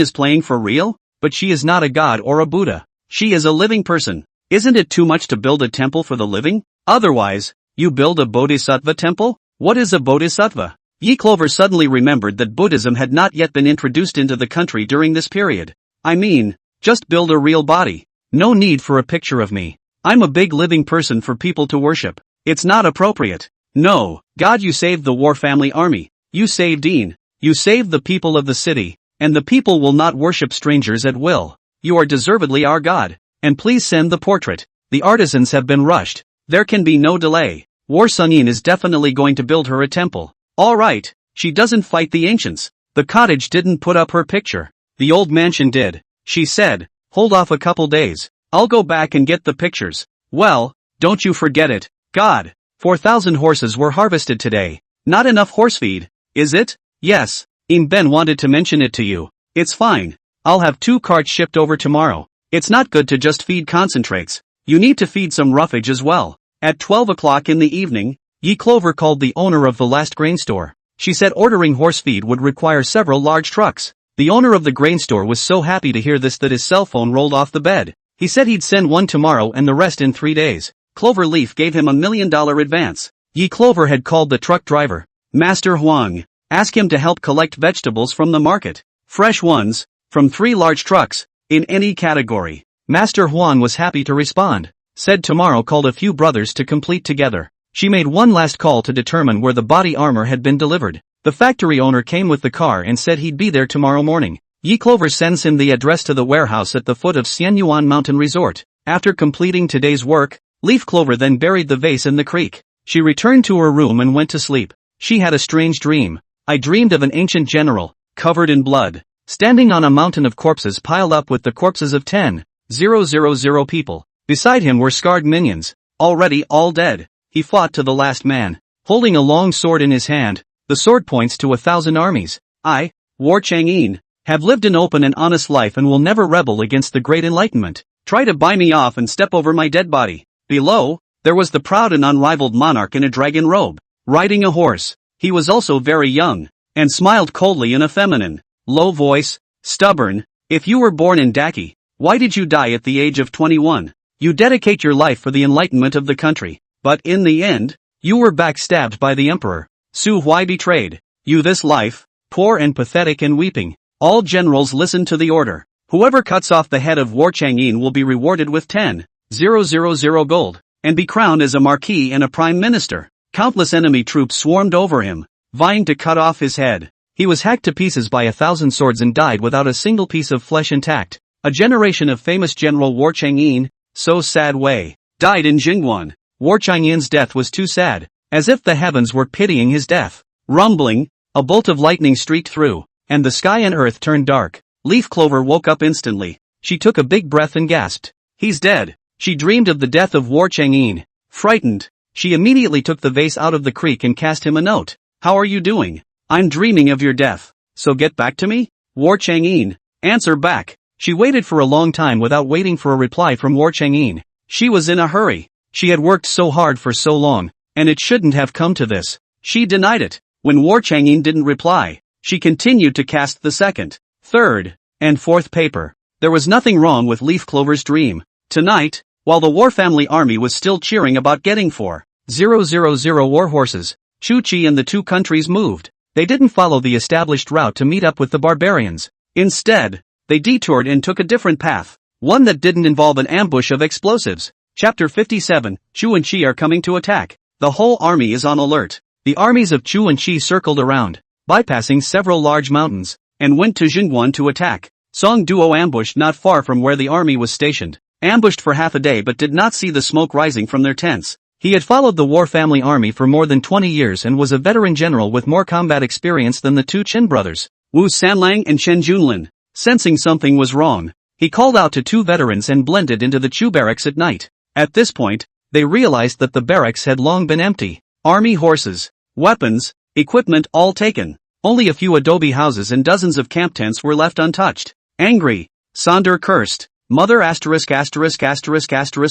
Speaker 1: is playing for real? But she is not a god or a Buddha. She is a living person. Isn't it too much to build a temple for the living? Otherwise, you build a bodhisattva temple? What is a bodhisattva? Yi Clover suddenly remembered that Buddhism had not yet been introduced into the country during this period. I mean, just build a real body. No need for a picture of me. I'm a big living person for people to worship. It's not appropriate. No, God, you saved the War family army. You saved Dean. You saved the people of the city, and the people will not worship strangers at will. You are deservedly our God. And please send the portrait. The artisans have been rushed. There can be no delay. War Sunyin is definitely going to build her a temple. Alright, she doesn't fight the ancients. The cottage didn't put up her picture. The old mansion did. She said, hold off a couple days. I'll go back and get the pictures. Well, don't you forget it. God, 4,000 horses were harvested today. Not enough horse feed, is it? Yes, Ben wanted to mention it to you. It's fine. I'll have 2 carts shipped over tomorrow. It's not good to just feed concentrates. You need to feed some roughage as well. At 12 o'clock in the evening, Yi Clover called the owner of the last grain store. She said ordering horse feed would require several large trucks. The owner of the grain store was so happy to hear this that his cell phone rolled off the bed. He said he'd send one tomorrow and the rest in 3 days. Clover Leaf gave him $1 million advance. Yi Clover had called the truck driver, Master Huang, asked him to help collect vegetables from the market. Fresh ones, from 3 large trucks, in any category. Master Huang was happy to respond. Said tomorrow called a few brothers to complete together. She made one last call to determine where the body armor had been delivered. The factory owner came with the car and said he'd be there tomorrow morning. Yi Clover sends him the address to the warehouse at the foot of Xianyuan Mountain Resort. After completing today's work, Leaf Clover then buried the vase in the creek. She returned to her room and went to sleep. She had a strange dream. I dreamed of an ancient general, covered in blood, standing on a mountain of corpses piled up with the corpses of 10,000 people. Beside him were scarred minions, already all dead. He fought to the last man, holding a long sword in his hand. The sword points to 1,000 armies. I, War Chang'in, have lived an open and honest life and will never rebel against the Great Enlightenment. Try to buy me off and step over my dead body. Below, There was the proud and unrivaled monarch in a dragon robe, riding a horse. He was also very young, and smiled coldly in a feminine, low voice. Stubborn, if you were born in Daki, why did you die at the age of 21? You dedicate your life for the enlightenment of the country, but in the end, you were backstabbed by the emperor. Su Huai betrayed you this life, poor and pathetic and weeping. All generals listened to the order. Whoever cuts off the head of War Chang'in will be rewarded with 10,000 gold, and be crowned as a marquis and a prime minister. Countless enemy troops swarmed over him, vying to cut off his head. He was hacked to pieces by 1,000 swords and died without a single piece of flesh intact. A generation of famous General War Chang'in, so sad Wei, died in Jingguan. War Chang'in's death was too sad, as if the heavens were pitying his death. Rumbling, a bolt of lightning streaked through, and the sky and earth turned dark. Leaf Clover woke up instantly. She took a big breath and gasped. He's dead. She dreamed of the death of War Chang'in. Frightened, she immediately took the vase out of the creek and cast him a note. How are you doing? I'm dreaming of your death. So get back to me? War Chang'in, answer back. She waited for a long time without waiting for a reply from War Chang'in. She was in a hurry. She had worked so hard for so long, and it shouldn't have come to this. She denied it. When War Chang'in didn't reply, she continued to cast the second, third, and fourth paper. There was nothing wrong with Leaf Clover's dream. Tonight, while the War family army was still cheering about getting 4,000 war horses, Chu Chi and the two countries moved. They didn't follow the established route to meet up with the barbarians. Instead, they detoured and took a different path, one that didn't involve an ambush of explosives. Chapter 57, Chu and Chi are coming to attack. The whole army is on alert. The armies of Chu and Chi circled around, bypassing several large mountains, and went to Jingguan to attack. Song Duo ambushed not far from where the army was stationed. Ambushed for half a day but did not see the smoke rising from their tents. He had followed the War family army for more than 20 years and was a veteran general with more combat experience than the two Qin brothers, Wu Sanlang and Chen Junlin. Sensing something was wrong, he called out to two veterans and blended into the Chu barracks at night. At this point, they realized that the barracks had long been empty. Army horses, weapons, equipment all taken. Only a few adobe houses and dozens of camp tents were left untouched. Angry, Sonder cursed. Mother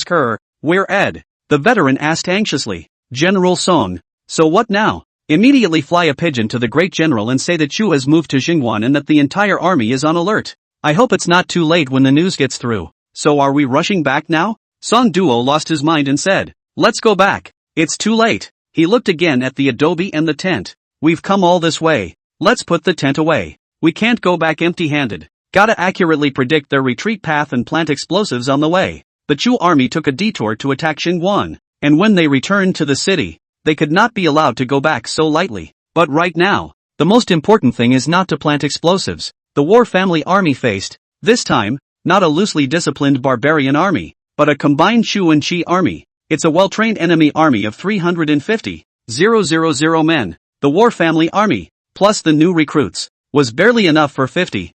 Speaker 1: her, where Ed? The veteran asked anxiously. General Song. So what now? Immediately fly a pigeon to the great general and say that Chu has moved to Jingguan and that the entire army is on alert. I hope it's not too late when the news gets through. So are we rushing back now? Song Duo lost his mind and said, let's go back. It's too late. He looked again at the adobe and the tent. We've come all this way. Let's put the tent away. We can't go back empty-handed. Gotta accurately predict their retreat path and plant explosives on the way. The Chu army took a detour to attack Jingguan, and when they returned to the city, they could not be allowed to go back so lightly. But right now, the most important thing is not to plant explosives. The War family army faced, this time, not a loosely disciplined barbarian army, but a combined Chu and Chi army. It's a well-trained enemy army of 350,000 men. The War family army, plus the new recruits, was barely enough for 50,000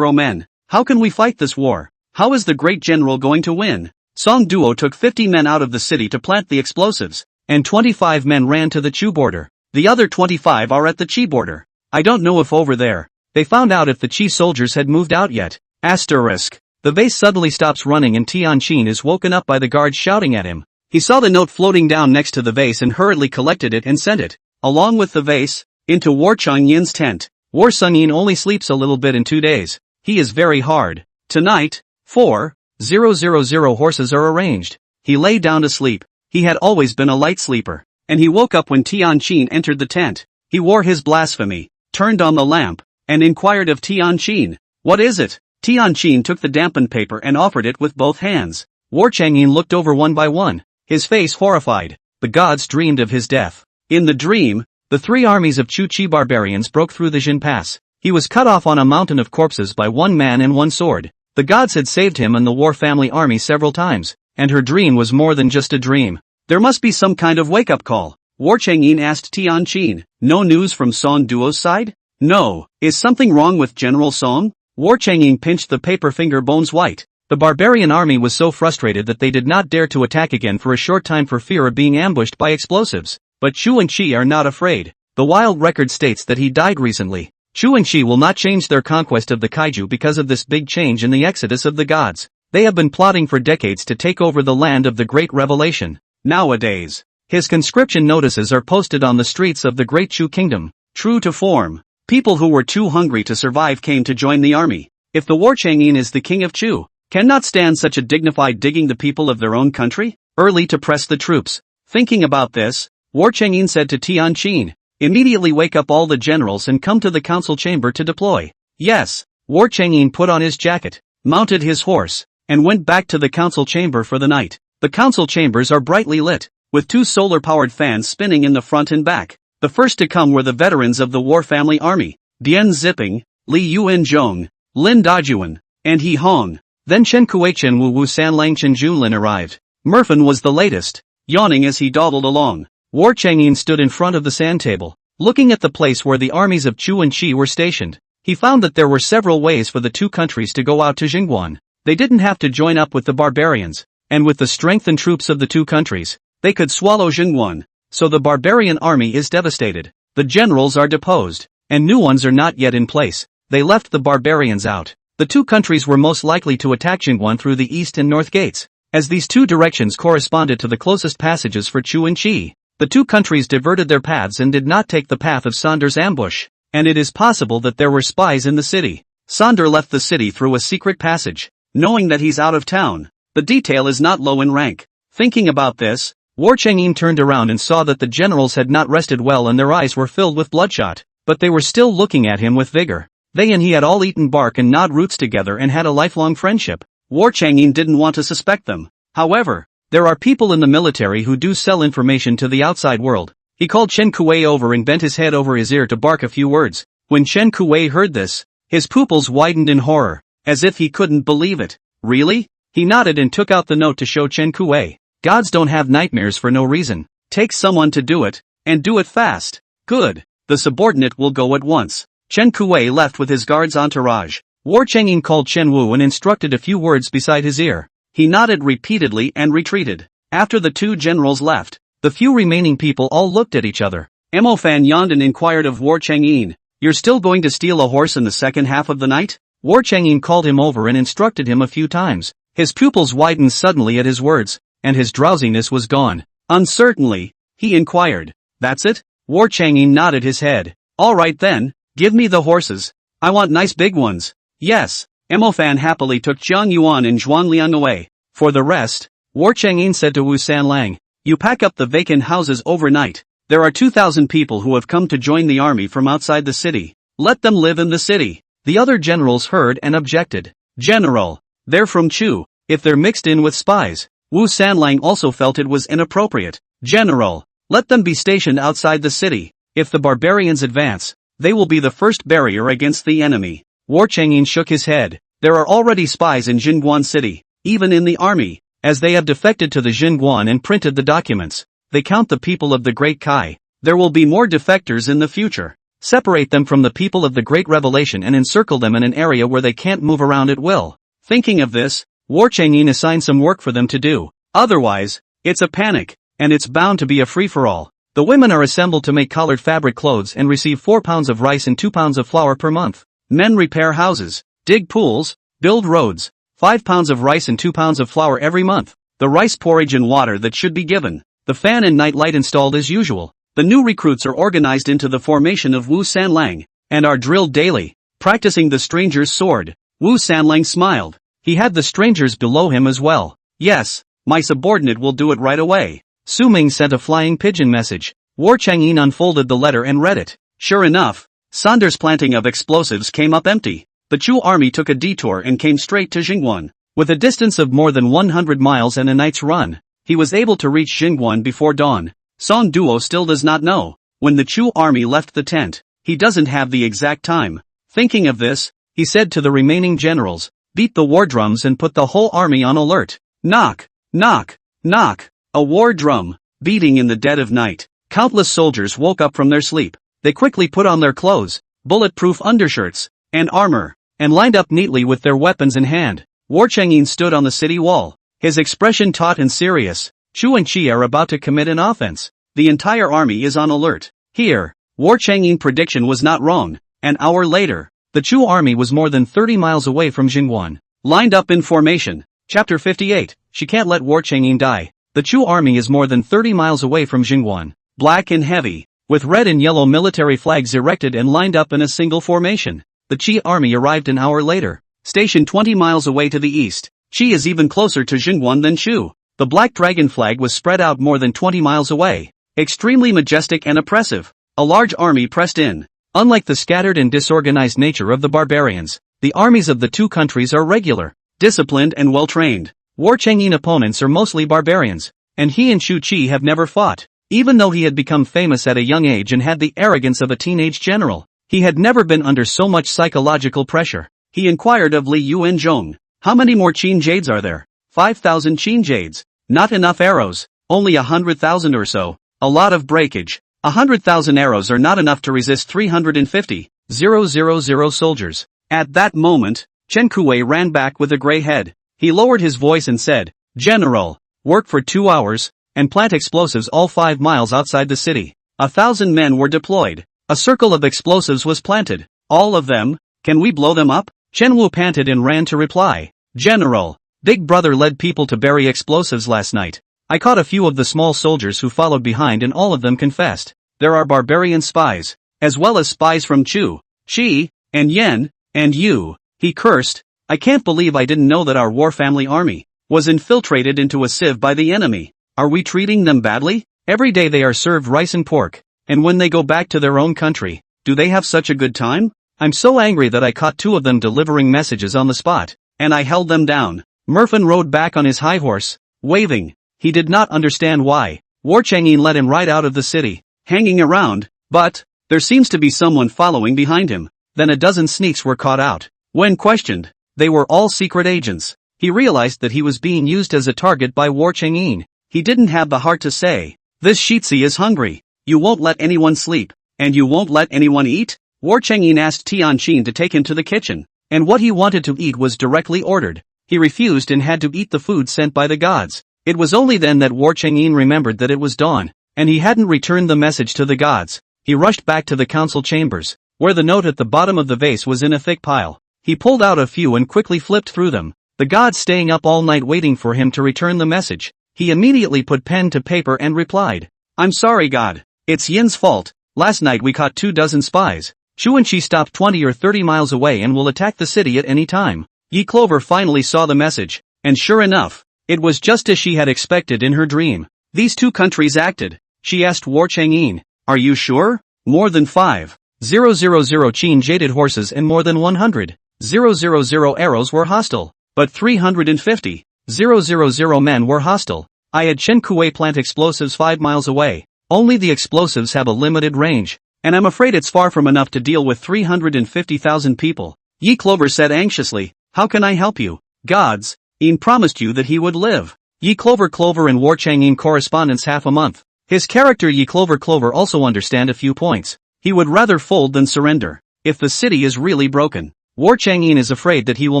Speaker 1: men. How can we fight this war? How is the great general going to win? Song Duo took 50 men out of the city to plant the explosives, and 25 men ran to the Chu border. The other 25 are at the Chi border. I don't know if over there. They found out if the Chi soldiers had moved out yet. Asterisk. The vase suddenly stops running and Tianqin is woken up by the guards shouting at him. He saw the note floating down next to the vase and hurriedly collected it and sent it, along with the vase, into War Changyin's tent. War Sungyin only sleeps a little bit in 2 days. He is very hard. Tonight, 4,000 horses are arranged. He lay down to sleep. He had always been a light sleeper, and he woke up when Tianqin entered the tent. He wore his blasphemy, turned on the lamp, and inquired of Tianqin, what is it? Tianqin took the dampened paper and offered it with both hands. War Changyin looked over one by one, his face horrified. The gods dreamed of his death. In the dream, the three armies of Chu Chi barbarians broke through the Jin Pass. He was cut off on a mountain of corpses by one man and one sword. The gods had saved him and the War family army several times, and her dream was more than just a dream. There must be some kind of wake-up call. War Changyin asked Tianqin. No news from Song Duo's side? No. Is something wrong with General Song? War Changyin pinched the paper finger bones white. The barbarian army was so frustrated that they did not dare to attack again for a short time for fear of being ambushed by explosives. But Chu and Chi are not afraid. The wild record states that he died recently. Chu and Chi will not change their conquest of the kaiju because of this big change in the exodus of the gods. They have been plotting for decades to take over the land of the Great Revelation. nowadays. His conscription notices are posted on the streets of the Great Chu Kingdom. True to form, people who were too hungry to survive came to join the army. If the War Chang'in is the king of Chu, cannot stand such a dignified digging the people of their own country? Early to press the troops. Thinking about this, War Chang'in said to Tian Qin, immediately wake up all the generals and come to the council chamber to deploy. Yes, War Chang'in put on his jacket, mounted his horse, and went back to the council chamber for the night. The council chambers are brightly lit, with 2 solar-powered fans spinning in the front and back. The first to come were the veterans of the War Family Army, Dian Ziping, Li Yuanzhong, Lin Dajuan, and He Hong. Then Chen Kuei-chen Wu Sanlang Chen Junlin arrived. Merfin was the latest, yawning as he dawdled along. War Chang'in stood in front of the sand table, looking at the place where the armies of Chu and Qi were stationed. He found that there were several ways for the 2 countries to go out to Jingguan. They didn't have to join up with the barbarians, and with the strength and troops of the 2 countries, they could swallow Jingguan. So the barbarian army is devastated. The generals are deposed, and new ones are not yet in place. They left the barbarians out. The 2 countries were most likely to attack Jingguan through the east and north gates, as these 2 directions corresponded to the closest passages for Chu and Qi. The 2 countries diverted their paths and did not take the path of Sander's ambush, and it is possible that there were spies in the city. Sander left the city through a secret passage, knowing that he's out of town. The detail is not low in rank. Thinking about this, War Chang'in turned around and saw that the generals had not rested well and their eyes were filled with bloodshot, but they were still looking at him with vigor. They and he had all eaten bark and gnawed roots together and had a lifelong friendship. War Chang'in didn't want to suspect them. However, there are people in the military who do sell information to the outside world. He called Chen Kuei over and bent his head over his ear to bark a few words. When Chen Kuei heard this, his pupils widened in horror, as if he couldn't believe it. Really? He nodded and took out the note to show Chen Kuei. Gods don't have nightmares for no reason. Take someone to do it, and do it fast. Good. The subordinate will go at once. Chen Kuei left with his guard's entourage. War Chang'in called Chen Wu and instructed a few words beside his ear. He nodded repeatedly and retreated. After the 2 generals left, the few remaining people all looked at each other. Mo Fan yawned and inquired of War Chang'in, "You're still going to steal a horse in the second half of the night?" War Chang'in called him over and instructed him a few times. His pupils widened suddenly at his words, and his drowsiness was gone. Uncertainly, he inquired, "That's it?" War Chang'in nodded his head. "All right then, give me the horses. I want nice big ones." "Yes." Mo Fan happily took Jiang Yuan and Zhuang Liang away. For the rest, War Chang'in said to Wu Sanlang, "You pack up the vacant houses overnight. There are 2,000 people who have come to join the army from outside the city. Let them live in the city." The other generals heard and objected. "General, they're from Chu. If they're mixed in with spies." Wu Sanlang also felt it was inappropriate. "General, let them be stationed outside the city. If the barbarians advance, they will be the first barrier against the enemy." War Chang'in shook his head. "There are already spies in Jingguan City, even in the army, as they have defected to the Jingguan and printed the documents. They count the people of the Great Kai. There will be more defectors in the future. Separate them from the people of the Great Revelation and encircle them in an area where they can't move around at will." Thinking of this, War Chang'in assigned some work for them to do. Otherwise, it's a panic, and it's bound to be a free-for-all. The women are assembled to make collared fabric clothes and receive 4 pounds of rice and 2 pounds of flour per month. Men repair houses, dig pools, build roads. 5 pounds of rice and 2 pounds of flour every month. The rice porridge and water that should be given. The fan and night light installed as usual. The new recruits are organized into the formation of Wu Sanlang, and are drilled daily, practicing the stranger's sword. Wu Sanlang smiled. He had the strangers below him as well. "Yes, my subordinate will do it right away." Su Ming sent a flying pigeon message. War Chang'in unfolded the letter and read it. Sure enough, Sander's planting of explosives came up empty. The Chu army took a detour and came straight to Jingguan. With a distance of more than 100 miles and a night's run, he was able to reach Jingguan before dawn. Song Duo still does not know when the Chu army left the tent. He doesn't have the exact time. Thinking of this, he said to the remaining generals, "Beat the war drums and put the whole army on alert." Knock, knock, knock. A war drum, beating in the dead of night. Countless soldiers woke up from their sleep. They quickly put on their clothes, bulletproof undershirts, and armor, and lined up neatly with their weapons in hand. War Chang'in stood on the city wall, his expression taut and serious. Chu and Qi are about to commit an offense. The entire army is on alert. Here, War Chang'in's prediction was not wrong. An hour later, the Chu army was more than 30 miles away from Jingguan. Lined up in formation. Chapter 58. She can't let War Chang'in die. The Chu army is more than 30 miles away from Jingguan, black and heavy, with red and yellow military flags erected and lined up in a single formation. The Qi army arrived an hour later, stationed 20 miles away to the east. Qi is even closer to Jingguan than Chu. The black dragon flag was spread out more than 20 miles away, extremely majestic and oppressive. A large army pressed in. Unlike the scattered and disorganized nature of the barbarians, the armies of the two countries are regular, disciplined and well-trained. War Chang'in opponents are mostly barbarians, and he and Shu Qi have never fought. Even though he had become famous at a young age and had the arrogance of a teenage general, he had never been under so much psychological pressure. He inquired of Li Yuanzhong, "How many more Qin Jades are there?" 5,000 Qin Jades. Not enough arrows, only 100,000 or so. A lot of breakage. 100,000 arrows are not enough to resist 350,000 soldiers. At that moment, Chen Kuei ran back with a gray head. He lowered his voice and said, "General, work for 2 hours, and plant explosives all 5 miles outside the city." 1,000 men were deployed. A circle of explosives was planted. All of them? Can we blow them up? Chen Wu panted and ran to reply. "General, Big Brother led people to bury explosives last night. I caught a few of the small soldiers who followed behind and all of them confessed. There are barbarian spies, as well as spies from Chu, Qi, and Yan, and you." He cursed. "I can't believe I didn't know that our war family army was infiltrated into a sieve by the enemy. Are we treating them badly? Every day they are served rice and pork, and when they go back to their own country, do they have such a good time? I'm so angry that I caught 2 of them delivering messages on the spot, and I held them down." Merfin rode back on his high horse, waving. He did not understand why War Chang'in let him right out of the city, hanging around, but there seems to be someone following behind him. Then a dozen sneaks were caught out. When questioned, they were all secret agents. He realized that he was being used as a target by War Chang'in. He didn't have the heart to say, "This Shitzi is hungry. You won't let anyone sleep, and you won't let anyone eat?" War Chang'in asked Tianqin to take him to the kitchen, and what he wanted to eat was directly ordered. He refused and had to eat the food sent by the gods. It was only then that War Chang'in remembered that it was dawn, and he hadn't returned the message to the gods. He rushed back to the council chambers, where the note at the bottom of the vase was in a thick pile. He pulled out a few and quickly flipped through them, the gods staying up all night waiting for him to return the message. He immediately put pen to paper and replied, "I'm sorry God. It's Yin's fault. Last night we caught 24 spies. Shu and Qi stopped 20 or 30 miles away and will attack the city at any time." Yi Clover finally saw the message, and sure enough, it was just as she had expected in her dream. These two countries acted. She asked War Chang'in, "Are you sure?" "More than 5,000 Qin jaded horses and more than 100,000 arrows were hostile, but 350,000 men were hostile. I had Chen Kuei plant explosives 5 miles away. Only the explosives have a limited range, and I'm afraid it's far from enough to deal with 350,000 people." Yi Clover said anxiously, "How can I help you?" "Gods, Yin promised you that he would live." Yi Clover and War Chang'in correspondence half a month. His character Yi Clover also understand a few points. He would rather fold than surrender. If the city is really broken, War Chang'in is afraid that he will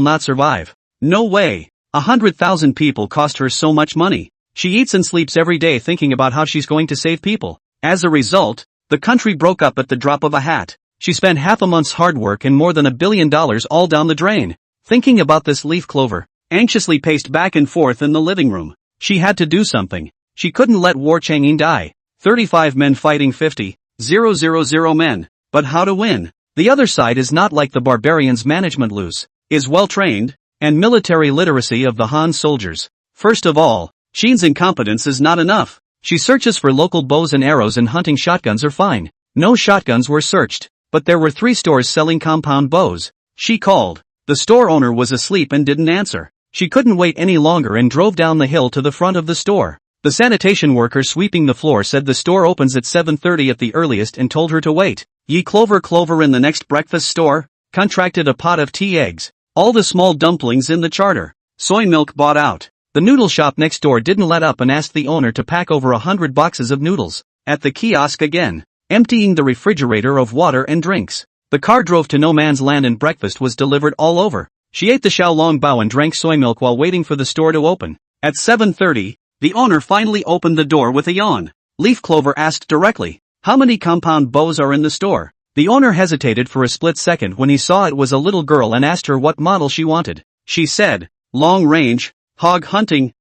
Speaker 1: not survive. No way. 100,000 people cost her so much money. She eats and sleeps every day thinking about how she's going to save people. As a result, the country broke up at the drop of a hat. She spent half a month's hard work and more than $1 billion all down the drain. Thinking about this, Leaf Clover anxiously paced back and forth in the living room. She had to do something. She couldn't let War Chang'in die. 35 men fighting 50,000 men. But how to win? The other side is not like the barbarians' management loose, is well trained, and military literacy of the Han soldiers. First of all, Qin's incompetence is not enough. She searches for local bows and arrows and hunting shotguns are fine. No shotguns were searched, but there were 3 stores selling compound bows. She called. The store owner was asleep and didn't answer. She couldn't wait any longer and drove down the hill to the front of the store. The sanitation worker sweeping the floor said the store opens at 7:30 at the earliest and told her to wait. Yi Clover in the next breakfast store contracted a pot of tea, eggs, all the small dumplings in the charter, soy milk bought out. The noodle shop next door didn't let up and asked the owner to pack over 100 boxes of noodles. At the kiosk again, emptying the refrigerator of water and drinks. The car drove to no man's land and breakfast was delivered all over. She ate the xiaolong bao and drank soy milk while waiting for the store to open. At 7:30, the owner finally opened the door with a yawn. Leaf Clover asked directly, "How many compound bows are in the store?" The owner hesitated for a split second when he saw it was a little girl and asked her what model she wanted. She said, "Long range, hog hunting,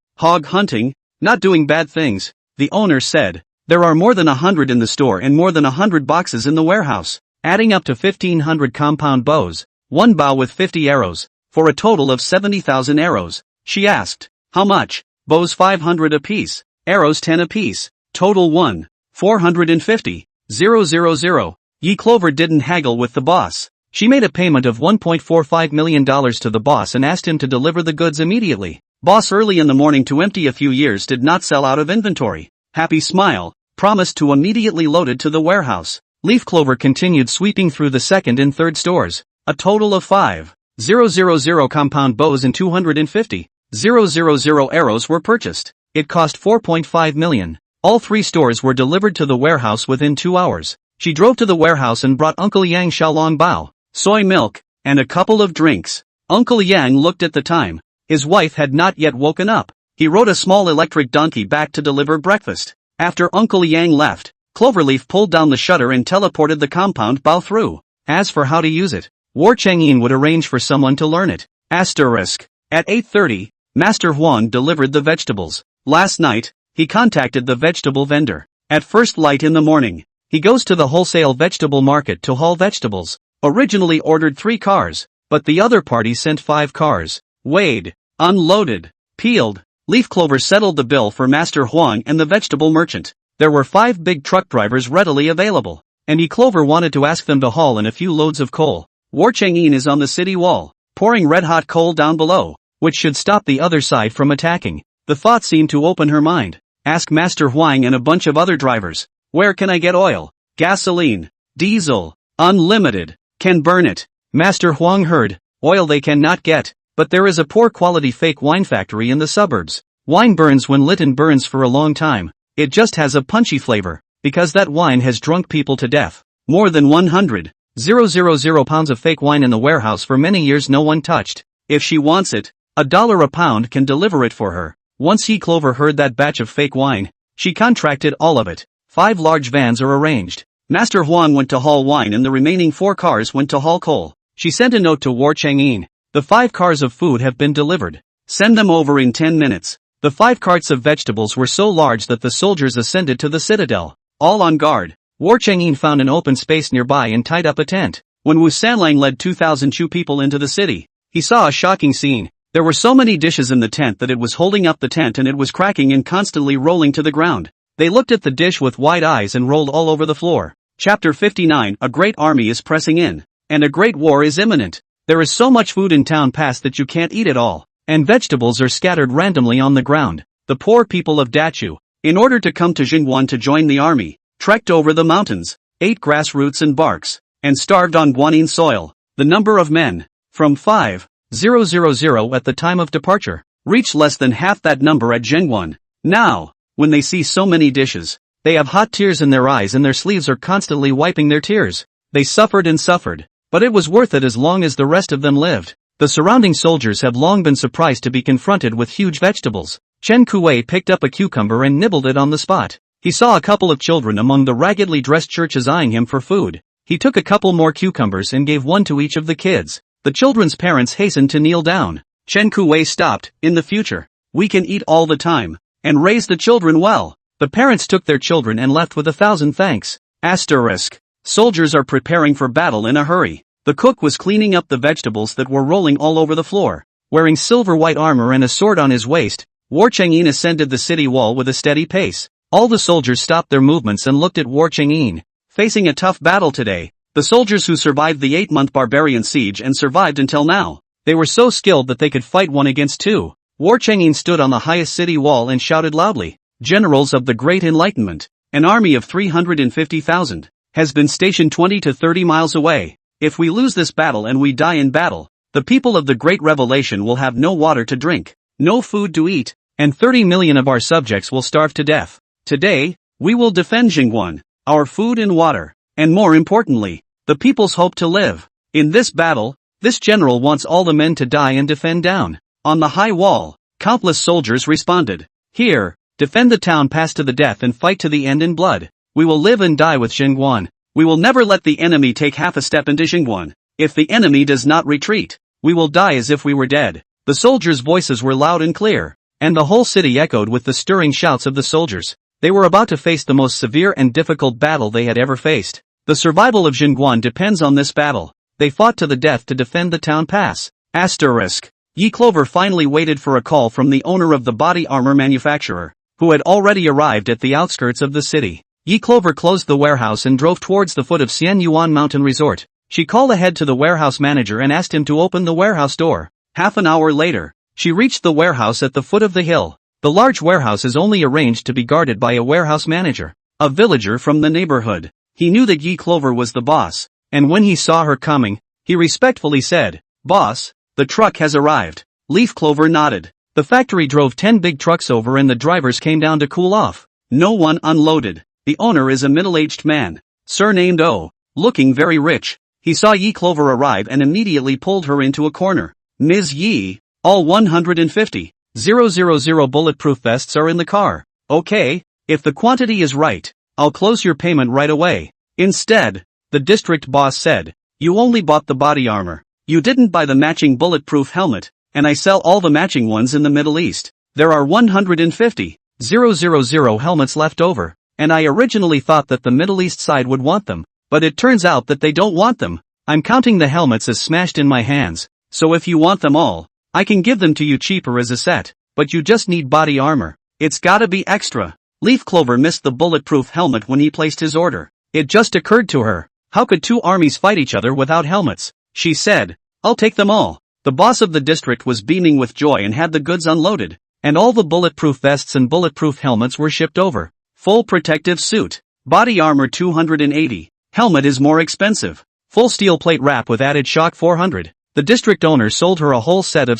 Speaker 1: Not doing bad things, the owner said. There are more than 100 in the store and more than 100 boxes in the warehouse, adding up to 1,500 compound bows, one bow with 50 arrows, for a total of 70,000 arrows. She asked, how much? Bows 500 apiece, arrows 10 apiece, total 1,450, 000. Yi Clover didn't haggle with the boss. She made a payment of $1.45 million to the boss and asked him to deliver the goods immediately. Boss early in the morning to empty a few years did not sell out of inventory. Happy smile, promised to immediately load it to the warehouse. Leaf Clover continued sweeping through the second and third stores. A total of 5,000 compound bows and 250,000 arrows were purchased. It cost $4.5 million. All three stores were delivered to the warehouse within 2 hours. She drove to the warehouse and brought Uncle Yang xiaolong bao, soy milk, and a couple of drinks. Uncle Yang looked at the time. His wife had not yet woken up. He rode a small electric donkey back to deliver breakfast. After Uncle Yang left, Cloverleaf pulled down the shutter and teleported the compound bow through. As for how to use it, War Chang'in would arrange for someone to learn it. Asterisk. At 8:30, Master Huang delivered the vegetables. Last night, he contacted the vegetable vendor. At first light in the morning, he goes to the wholesale vegetable market to haul vegetables. Originally ordered 3 cars, but the other party sent 5 cars. Weighed, unloaded, peeled. Leaf Clover settled the bill for Master Huang and the vegetable merchant. There were 5 big truck drivers readily available, and Yi Clover wanted to ask them to haul in a few loads of coal. War Chang'in is on the city wall, pouring red-hot coal down below, which should stop the other side from attacking. The thought seemed to open her mind. Ask Master Huang and a bunch of other drivers, where can I get oil, gasoline, diesel, unlimited, can burn it. Master Huang heard, oil they cannot get. But there is a poor quality fake wine factory in the suburbs. Wine burns when lit and burns for a long time. It just has a punchy flavor, because that wine has drunk people to death. More than 100,000 pounds of fake wine in the warehouse for many years no one touched. If she wants it, $1 a pound can deliver it for her. Once Yi Clover heard that batch of fake wine, she contracted all of it. 5 large vans are arranged. Master Huang went to haul wine and the remaining 4 cars went to haul coal. She sent a note to War Chang'in. The 5 cars of food have been delivered. Send them over in 10 minutes. The 5 carts of vegetables were so large that the soldiers ascended to the citadel. All on guard. War Chang'in found an open space nearby and tied up a tent. When Wu Sanlang led 2,000 Chu people into the city, he saw a shocking scene. There were so many dishes in the tent that it was holding up the tent and it was cracking and constantly rolling to the ground. They looked at the dish with wide eyes and rolled all over the floor. Chapter 59. A great army is pressing in, and a great war is imminent. There is so much food in town past that you can't eat it all, and vegetables are scattered randomly on the ground. The poor people of Dachu, in order to come to Jingguan to join the army, trekked over the mountains, ate grass roots and barks, and starved on Guanyin soil. The number of men, from 5,000 at the time of departure, reached less than half that number at Jingguan. Now, when they see so many dishes, they have hot tears in their eyes and their sleeves are constantly wiping their tears. They suffered and suffered. But it was worth it as long as the rest of them lived. The surrounding soldiers have long been surprised to be confronted with huge vegetables. Chen Kuei picked up a cucumber and nibbled it on the spot. He saw a couple of children among the raggedly dressed churches eyeing him for food. He took a couple more cucumbers and gave one to each of the kids. The children's parents hastened to kneel down. Chen Kuei stopped. In the future, we can eat all the time, and raise the children well. The parents took their children and left with 1,000 thanks. Asterisk. Soldiers are preparing for battle in a hurry. The cook was cleaning up the vegetables that were rolling all over the floor. Wearing silver white armor and a sword on his waist, War Chang'in ascended the city wall with a steady pace. All the soldiers stopped their movements and looked at War Chang'in. Facing a tough battle today, the soldiers who survived the 8-month barbarian siege and survived until now. They were so skilled that they could fight 1 against 2. War Chang'in stood on the highest city wall and shouted loudly, "Generals of the Great Enlightenment, an army of 350,000. Has been stationed 20 to 30 miles away. If we lose this battle and we die in battle, the people of the Great Revelation will have no water to drink, no food to eat, and 30 million of our subjects will starve to death. Today, we will defend Jingguan, our food and water, and more importantly, the people's hope to live. In this battle, this general wants all the men to die and defend down." On the high wall, countless soldiers responded. "Here, defend the town past to the death and fight to the end in blood. We will live and die with Jingguan. We will never let the enemy take half a step into Jingguan. If the enemy does not retreat, we will die as if we were dead." The soldiers' voices were loud and clear. and the whole city echoed with the stirring shouts of the soldiers. They were about to face the most severe and difficult battle they had ever faced. The survival of Jingguan depends on this battle. They fought to the death to defend the town pass. Asterisk. Yi Clover finally waited for a call from the owner of the body armor manufacturer, who had already arrived at the outskirts of the city. Yi Clover closed the warehouse and drove towards the foot of Xian Yuan Mountain Resort. She called ahead to the warehouse manager and asked him to open the warehouse door. Half an hour later, she reached the warehouse at the foot of the hill. The large warehouse is only arranged to be guarded by a warehouse manager, a villager from the neighborhood. He knew that Yi Clover was the boss, and when he saw her coming, he respectfully said, "Boss, the truck has arrived." Leaf Clover nodded. The factory drove 10 big trucks over and the drivers came down to cool off. No one unloaded. The owner is a middle-aged man, surnamed O, looking very rich. He saw Yi Clover arrive and immediately pulled her into a corner. "Ms. Yi, all 150,000 bulletproof vests are in the car. Okay, if the quantity is right, I'll close your payment right away." Instead, the district boss said, "You only bought the body armor. You didn't buy the matching bulletproof helmet, and I sell all the matching ones in the Middle East. There are 150,000 helmets left over, and I originally thought that the Middle East side would want them, but it turns out that they don't want them. I'm counting the helmets as smashed in my hands, so if you want them all, I can give them to you cheaper as a set, but you just need body armor. It's gotta be extra." Leaf Clover missed the bulletproof helmet when he placed his order. It just occurred to her, how could two armies fight each other without helmets? She said, "I'll take them all." The boss of the district was beaming with joy and had the goods unloaded, and all the bulletproof vests and bulletproof helmets were shipped over. Full protective suit. Body armor 280. Helmet is more expensive. Full steel plate wrap with added shock 400. The district owner sold her a whole set of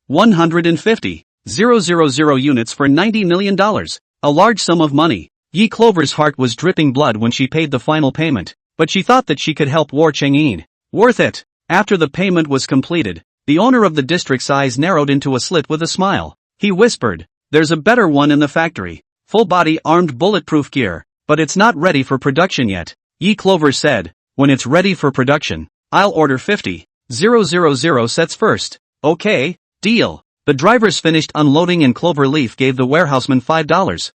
Speaker 1: 150,000 units for $90 million. A large sum of money. Yi Clover's heart was dripping blood when she paid the final payment, but she thought that she could help War Chang'in. Worth it. After the payment was completed, the owner of the district's eyes narrowed into a slit with a smile. He whispered, "There's a better one in the factory. Full-body armed bulletproof gear, but it's not ready for production yet." Yi Clover said, "When it's ready for production, I'll order 50,000 sets first." "Okay, deal." The drivers finished unloading and Clover Leaf gave the warehouseman $5,000.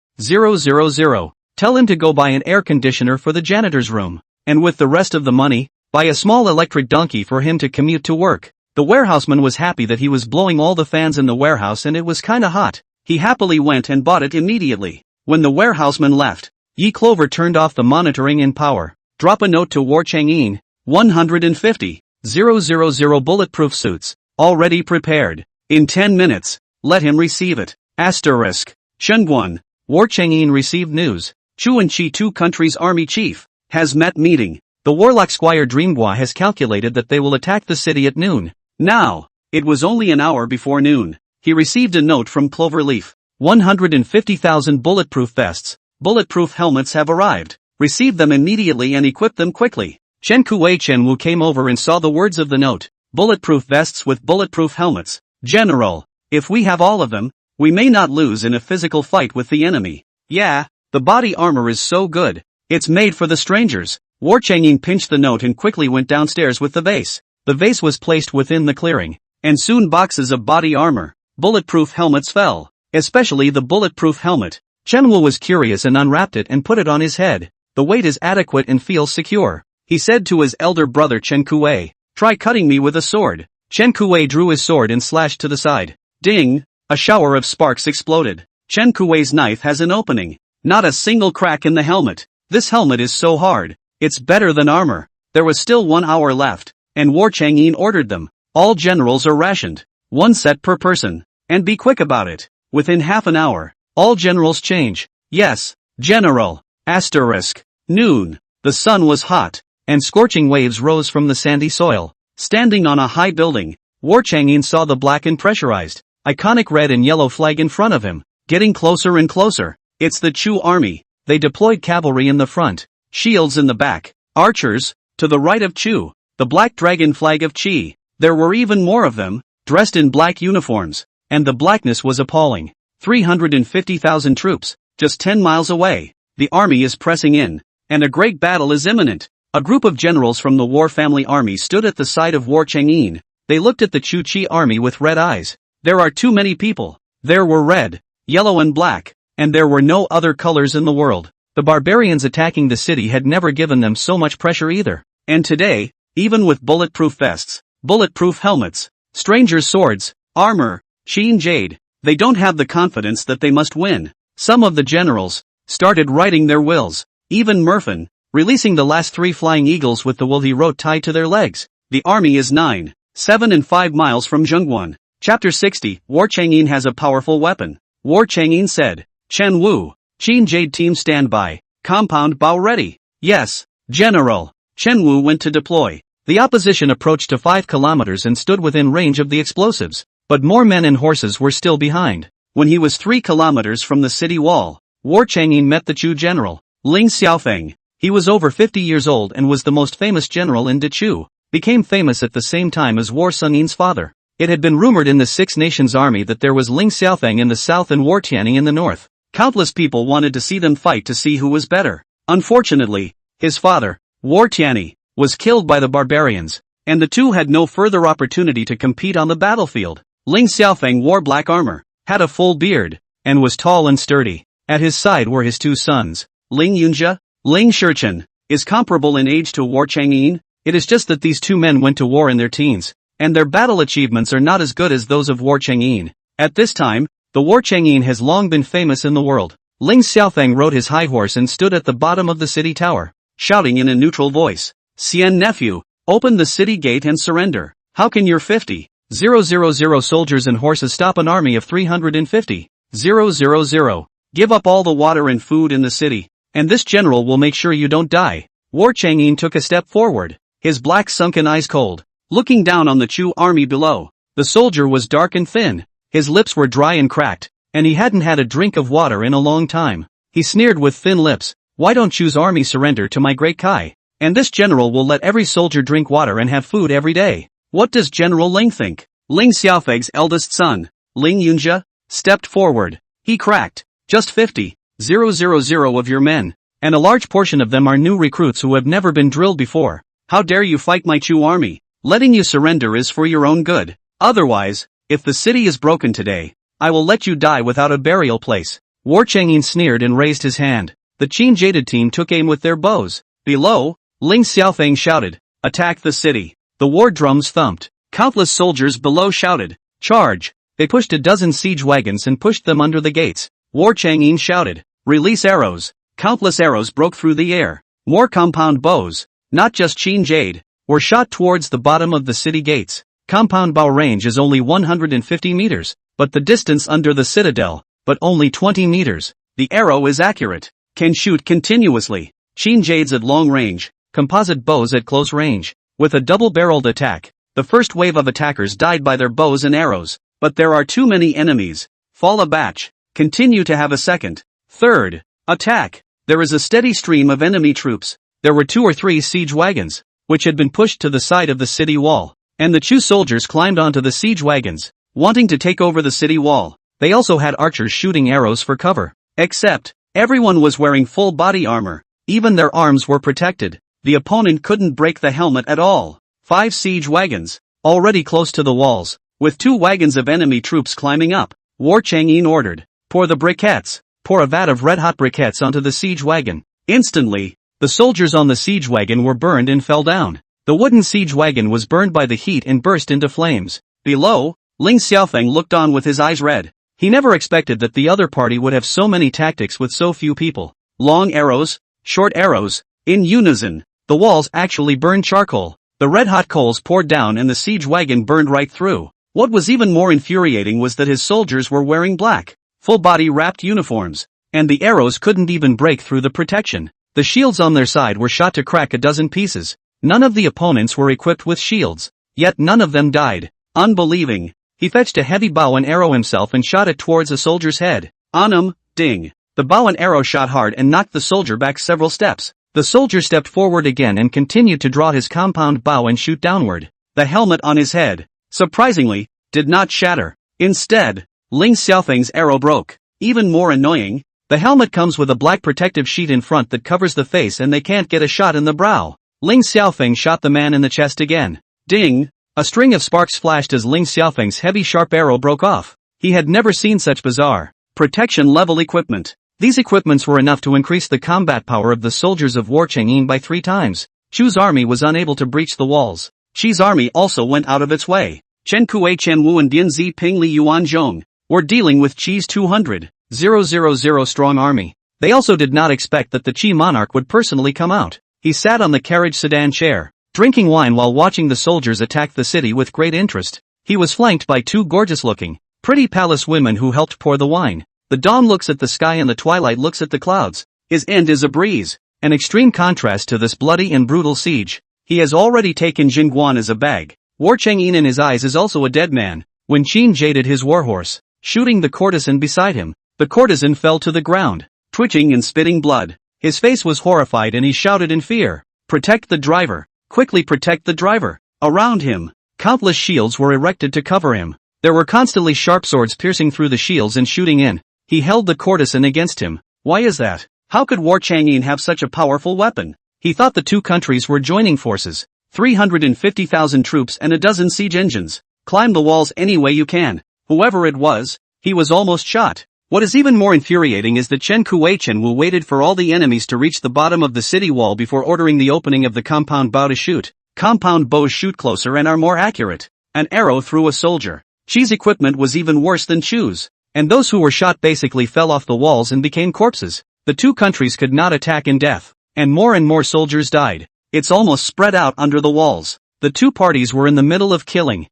Speaker 1: "Tell him to go buy an air conditioner for the janitor's room, and with the rest of the money, buy a small electric donkey for him to commute to work." The warehouseman was happy that he was blowing all the fans in the warehouse and it was kinda hot. He happily went and bought it immediately. When the warehouseman left, Yi Clover turned off the monitoring and power. "Drop a note to War Chang'in, 150,000 bulletproof suits, already prepared. In 10 minutes, let him receive it." Asterisk. Shenzhen. War Chang'in received news. Chuanchi, two countries' army chief, has met meeting. The warlock squire Dreamgua has calculated that they will attack the city at noon. Now, it was only an hour before noon. He received a note from Cloverleaf. 150,000 bulletproof vests, bulletproof helmets have arrived. Receive them immediately and equip them quickly. Chen Kuei Chenwu came over and saw the words of the note. Bulletproof vests with bulletproof helmets. "General, if we have all of them, we may not lose in a physical fight with the enemy." "Yeah, the body armor is so good. It's made for the strangers." War Chang'in pinched the note and quickly went downstairs with the vase. The vase was placed within the clearing, and soon boxes of body armor, bulletproof helmets fell, especially the bulletproof helmet. Chenwu was curious and unwrapped it and put it on his head. The weight is adequate and feels secure. He said to his elder brother Chen Kuei, "Try cutting me with a sword." Chen Kuei drew his sword and slashed to the side. Ding! A shower of sparks exploded. Chen Kuei's knife has an opening. Not a single crack in the helmet. This helmet is so hard. It's better than armor. There was still 1 hour left, and War Chang'in ordered them. All generals are rationed. 1 set per person. And be quick about it. Within half an hour, all generals change. Yes, General. Asterisk. Noon. The sun was hot, and scorching waves rose from the sandy soil. Standing on a high building, War Chang'in saw the black and pressurized, iconic red and yellow flag in front of him, getting closer and closer. It's the Chu army. They deployed cavalry in the front, shields in the back, archers, to the right of Chu, the black dragon flag of Qi. There were even more of them, dressed in black uniforms, and the blackness was appalling. 350,000 troops, just 10 miles away. The army is pressing in, and a great battle is imminent. A group of generals from the War family army stood at the side of War Chang'in. They looked at the Chu Qi army with red eyes. There are too many people. There were red, yellow and black, and there were no other colors in the world. The barbarians attacking the city had never given them so much pressure either. And today, even with bulletproof vests, bulletproof helmets, strangers' swords, armor, sheen jade, they don't have the confidence that they must win. Some of the generals started writing their wills. Even Murfin, releasing the last 3 flying eagles with the will he wrote tied to their legs. The army is 9, 7 and 5 miles from Zhongguan. Chapter 60, War Chang'in has a powerful weapon. War Chang'in said, Chen Wu, Sheen Jade team stand by, compound bow ready. Yes, General. Chen Wu went to deploy. The opposition approached to 5 kilometers and stood within range of the explosives, but more men and horses were still behind. When he was 3 kilometers from the city wall, War Chang'in met the Chu general, Ling Xiaofeng. He was over 50 years old and was the most famous general in Dechu, became famous at the same time as War Chang'in's father. It had been rumored in the Six Nations army that there was Ling Xiaofeng in the south and War Tianning in the north. Countless people wanted to see them fight to see who was better. Unfortunately, his father, War Tianning, was killed by the barbarians, and the two had no further opportunity to compete on the battlefield. Ling Xiaofeng wore black armor, had a full beard, and was tall and sturdy. At his side were his 2 sons. Ling Yunjia, Ling Shichen, is comparable in age to War Chang'in. It is just that these 2 men went to war in their teens, and their battle achievements are not as good as those of War Chang'in. At this time, the War Chang'in has long been famous in the world. Ling Xiaofeng rode his high horse and stood at the bottom of the city tower, shouting in a neutral voice, Xian nephew, open the city gate and surrender. How can your 50,000 soldiers and horses stop an army of 350,000? Give up all the water and food in the city, and this general will make sure you don't die. War Chang'in took a step forward, his black sunken eyes cold, looking down on the Chu army below. The soldier was dark and thin, his lips were dry and cracked, and he hadn't had a drink of water in a long time. He sneered with thin lips, why don't Chu's army surrender to my great Kai? And this general will let every soldier drink water and have food every day. What does General Ling think? Ling Xiaofeng's eldest son, Ling Yunjia, stepped forward. He cracked, just 50,000 of your men, and a large portion of them are new recruits who have never been drilled before. How dare you fight my Chu army? Letting you surrender is for your own good. Otherwise, if the city is broken today, I will let you die without a burial place. War Chang'in sneered and raised his hand. The Qin Jaded team took aim with their bows. Below, Ling Xiaofeng shouted, attack the city. The war drums thumped. Countless soldiers below shouted, charge. They pushed a dozen siege wagons and pushed them under the gates. War Chang'in shouted, release arrows. Countless arrows broke through the air. More compound bows, not just Qin Jade, were shot towards the bottom of the city gates. Compound bow range is only 150 meters, but the distance under the citadel, but only 20 meters. The arrow is accurate, can shoot continuously. Qin Jades at long range, composite bows at close range. With a double-barreled attack, the first wave of attackers died by their bows and arrows, but there are too many enemies. Fall a batch, continue to have a second, third, attack. There is a steady stream of enemy troops. There were 2 or 3 siege wagons, which had been pushed to the side of the city wall, and the Chu soldiers climbed onto the siege wagons, wanting to take over the city wall. They also had archers shooting arrows for cover. Except, everyone was wearing full body armor, even their arms were protected. The opponent couldn't break the helmet at all. 5 siege wagons, already close to the walls, with 2 wagons of enemy troops climbing up. War Chang'in ordered, pour the briquettes, pour a vat of red-hot briquettes onto the siege wagon. Instantly, the soldiers on the siege wagon were burned and fell down. The wooden siege wagon was burned by the heat and burst into flames. Below, Ling Xiaofeng looked on with his eyes red. He never expected that the other party would have so many tactics with so few people. Long arrows, short arrows, in unison. The walls actually burned charcoal. The red-hot coals poured down and the siege wagon burned right through. What was even more infuriating was that his soldiers were wearing black, full-body wrapped uniforms, and the arrows couldn't even break through the protection. The shields on their side were shot to crack a dozen pieces. None of the opponents were equipped with shields, yet none of them died. Unbelieving, he fetched a heavy bow and arrow himself and shot it towards a soldier's head. On him, ding. The bow and arrow shot hard and knocked the soldier back several steps. The soldier stepped forward again and continued to draw his compound bow and shoot downward. The helmet on his head, surprisingly, did not shatter. Instead, Ling Xiaofeng's arrow broke. Even more annoying, the helmet comes with a black protective sheet in front that covers the face and they can't get a shot in the brow. Ling Xiaofeng shot the man in the chest again. Ding! A string of sparks flashed as Ling Xiaofeng's heavy sharp arrow broke off. He had never seen such bizarre, protection-level equipment. These equipments were enough to increase the combat power of the soldiers of War Chang'an by 3 times. Chu's army was unable to breach the walls. Qi's army also went out of its way. Chen Kuei Chen Wu and Dian Zi Ping Li Yuan Zhong were dealing with Qi's 200,000 strong army. They also did not expect that the Qi monarch would personally come out. He sat on the carriage sedan chair, drinking wine while watching the soldiers attack the city with great interest. He was flanked by 2 gorgeous-looking, pretty palace women who helped pour the wine. The dawn looks at the sky and the twilight looks at the clouds. His end is a breeze, an extreme contrast to this bloody and brutal siege. He has already taken Jingguan as a bag. War Chang'an in his eyes is also a dead man. When Qin jaded his warhorse, shooting the courtesan beside him, the courtesan fell to the ground, twitching and spitting blood. His face was horrified and he shouted in fear, "Protect the driver! Quickly protect the driver!" Around him, countless shields were erected to cover him. There were constantly sharp swords piercing through the shields and shooting in. He held the courtesan against him. Why is that? How could War Chang'an have such a powerful weapon? He thought the 2 countries were joining forces. 350,000 troops and a dozen siege engines. Climb the walls any way you can. Whoever it was, he was almost shot. What is even more infuriating is that Chen Kuei Chen Wu waited for all the enemies to reach the bottom of the city wall before ordering the opening of the compound bow to shoot. Compound bows shoot closer and are more accurate. An arrow through a soldier. Qi's equipment was even worse than Chu's, and those who were shot basically fell off the walls and became corpses. The 2 countries could not attack in death, and more soldiers died. It's almost spread out under the walls. The 2 parties were in the middle of killing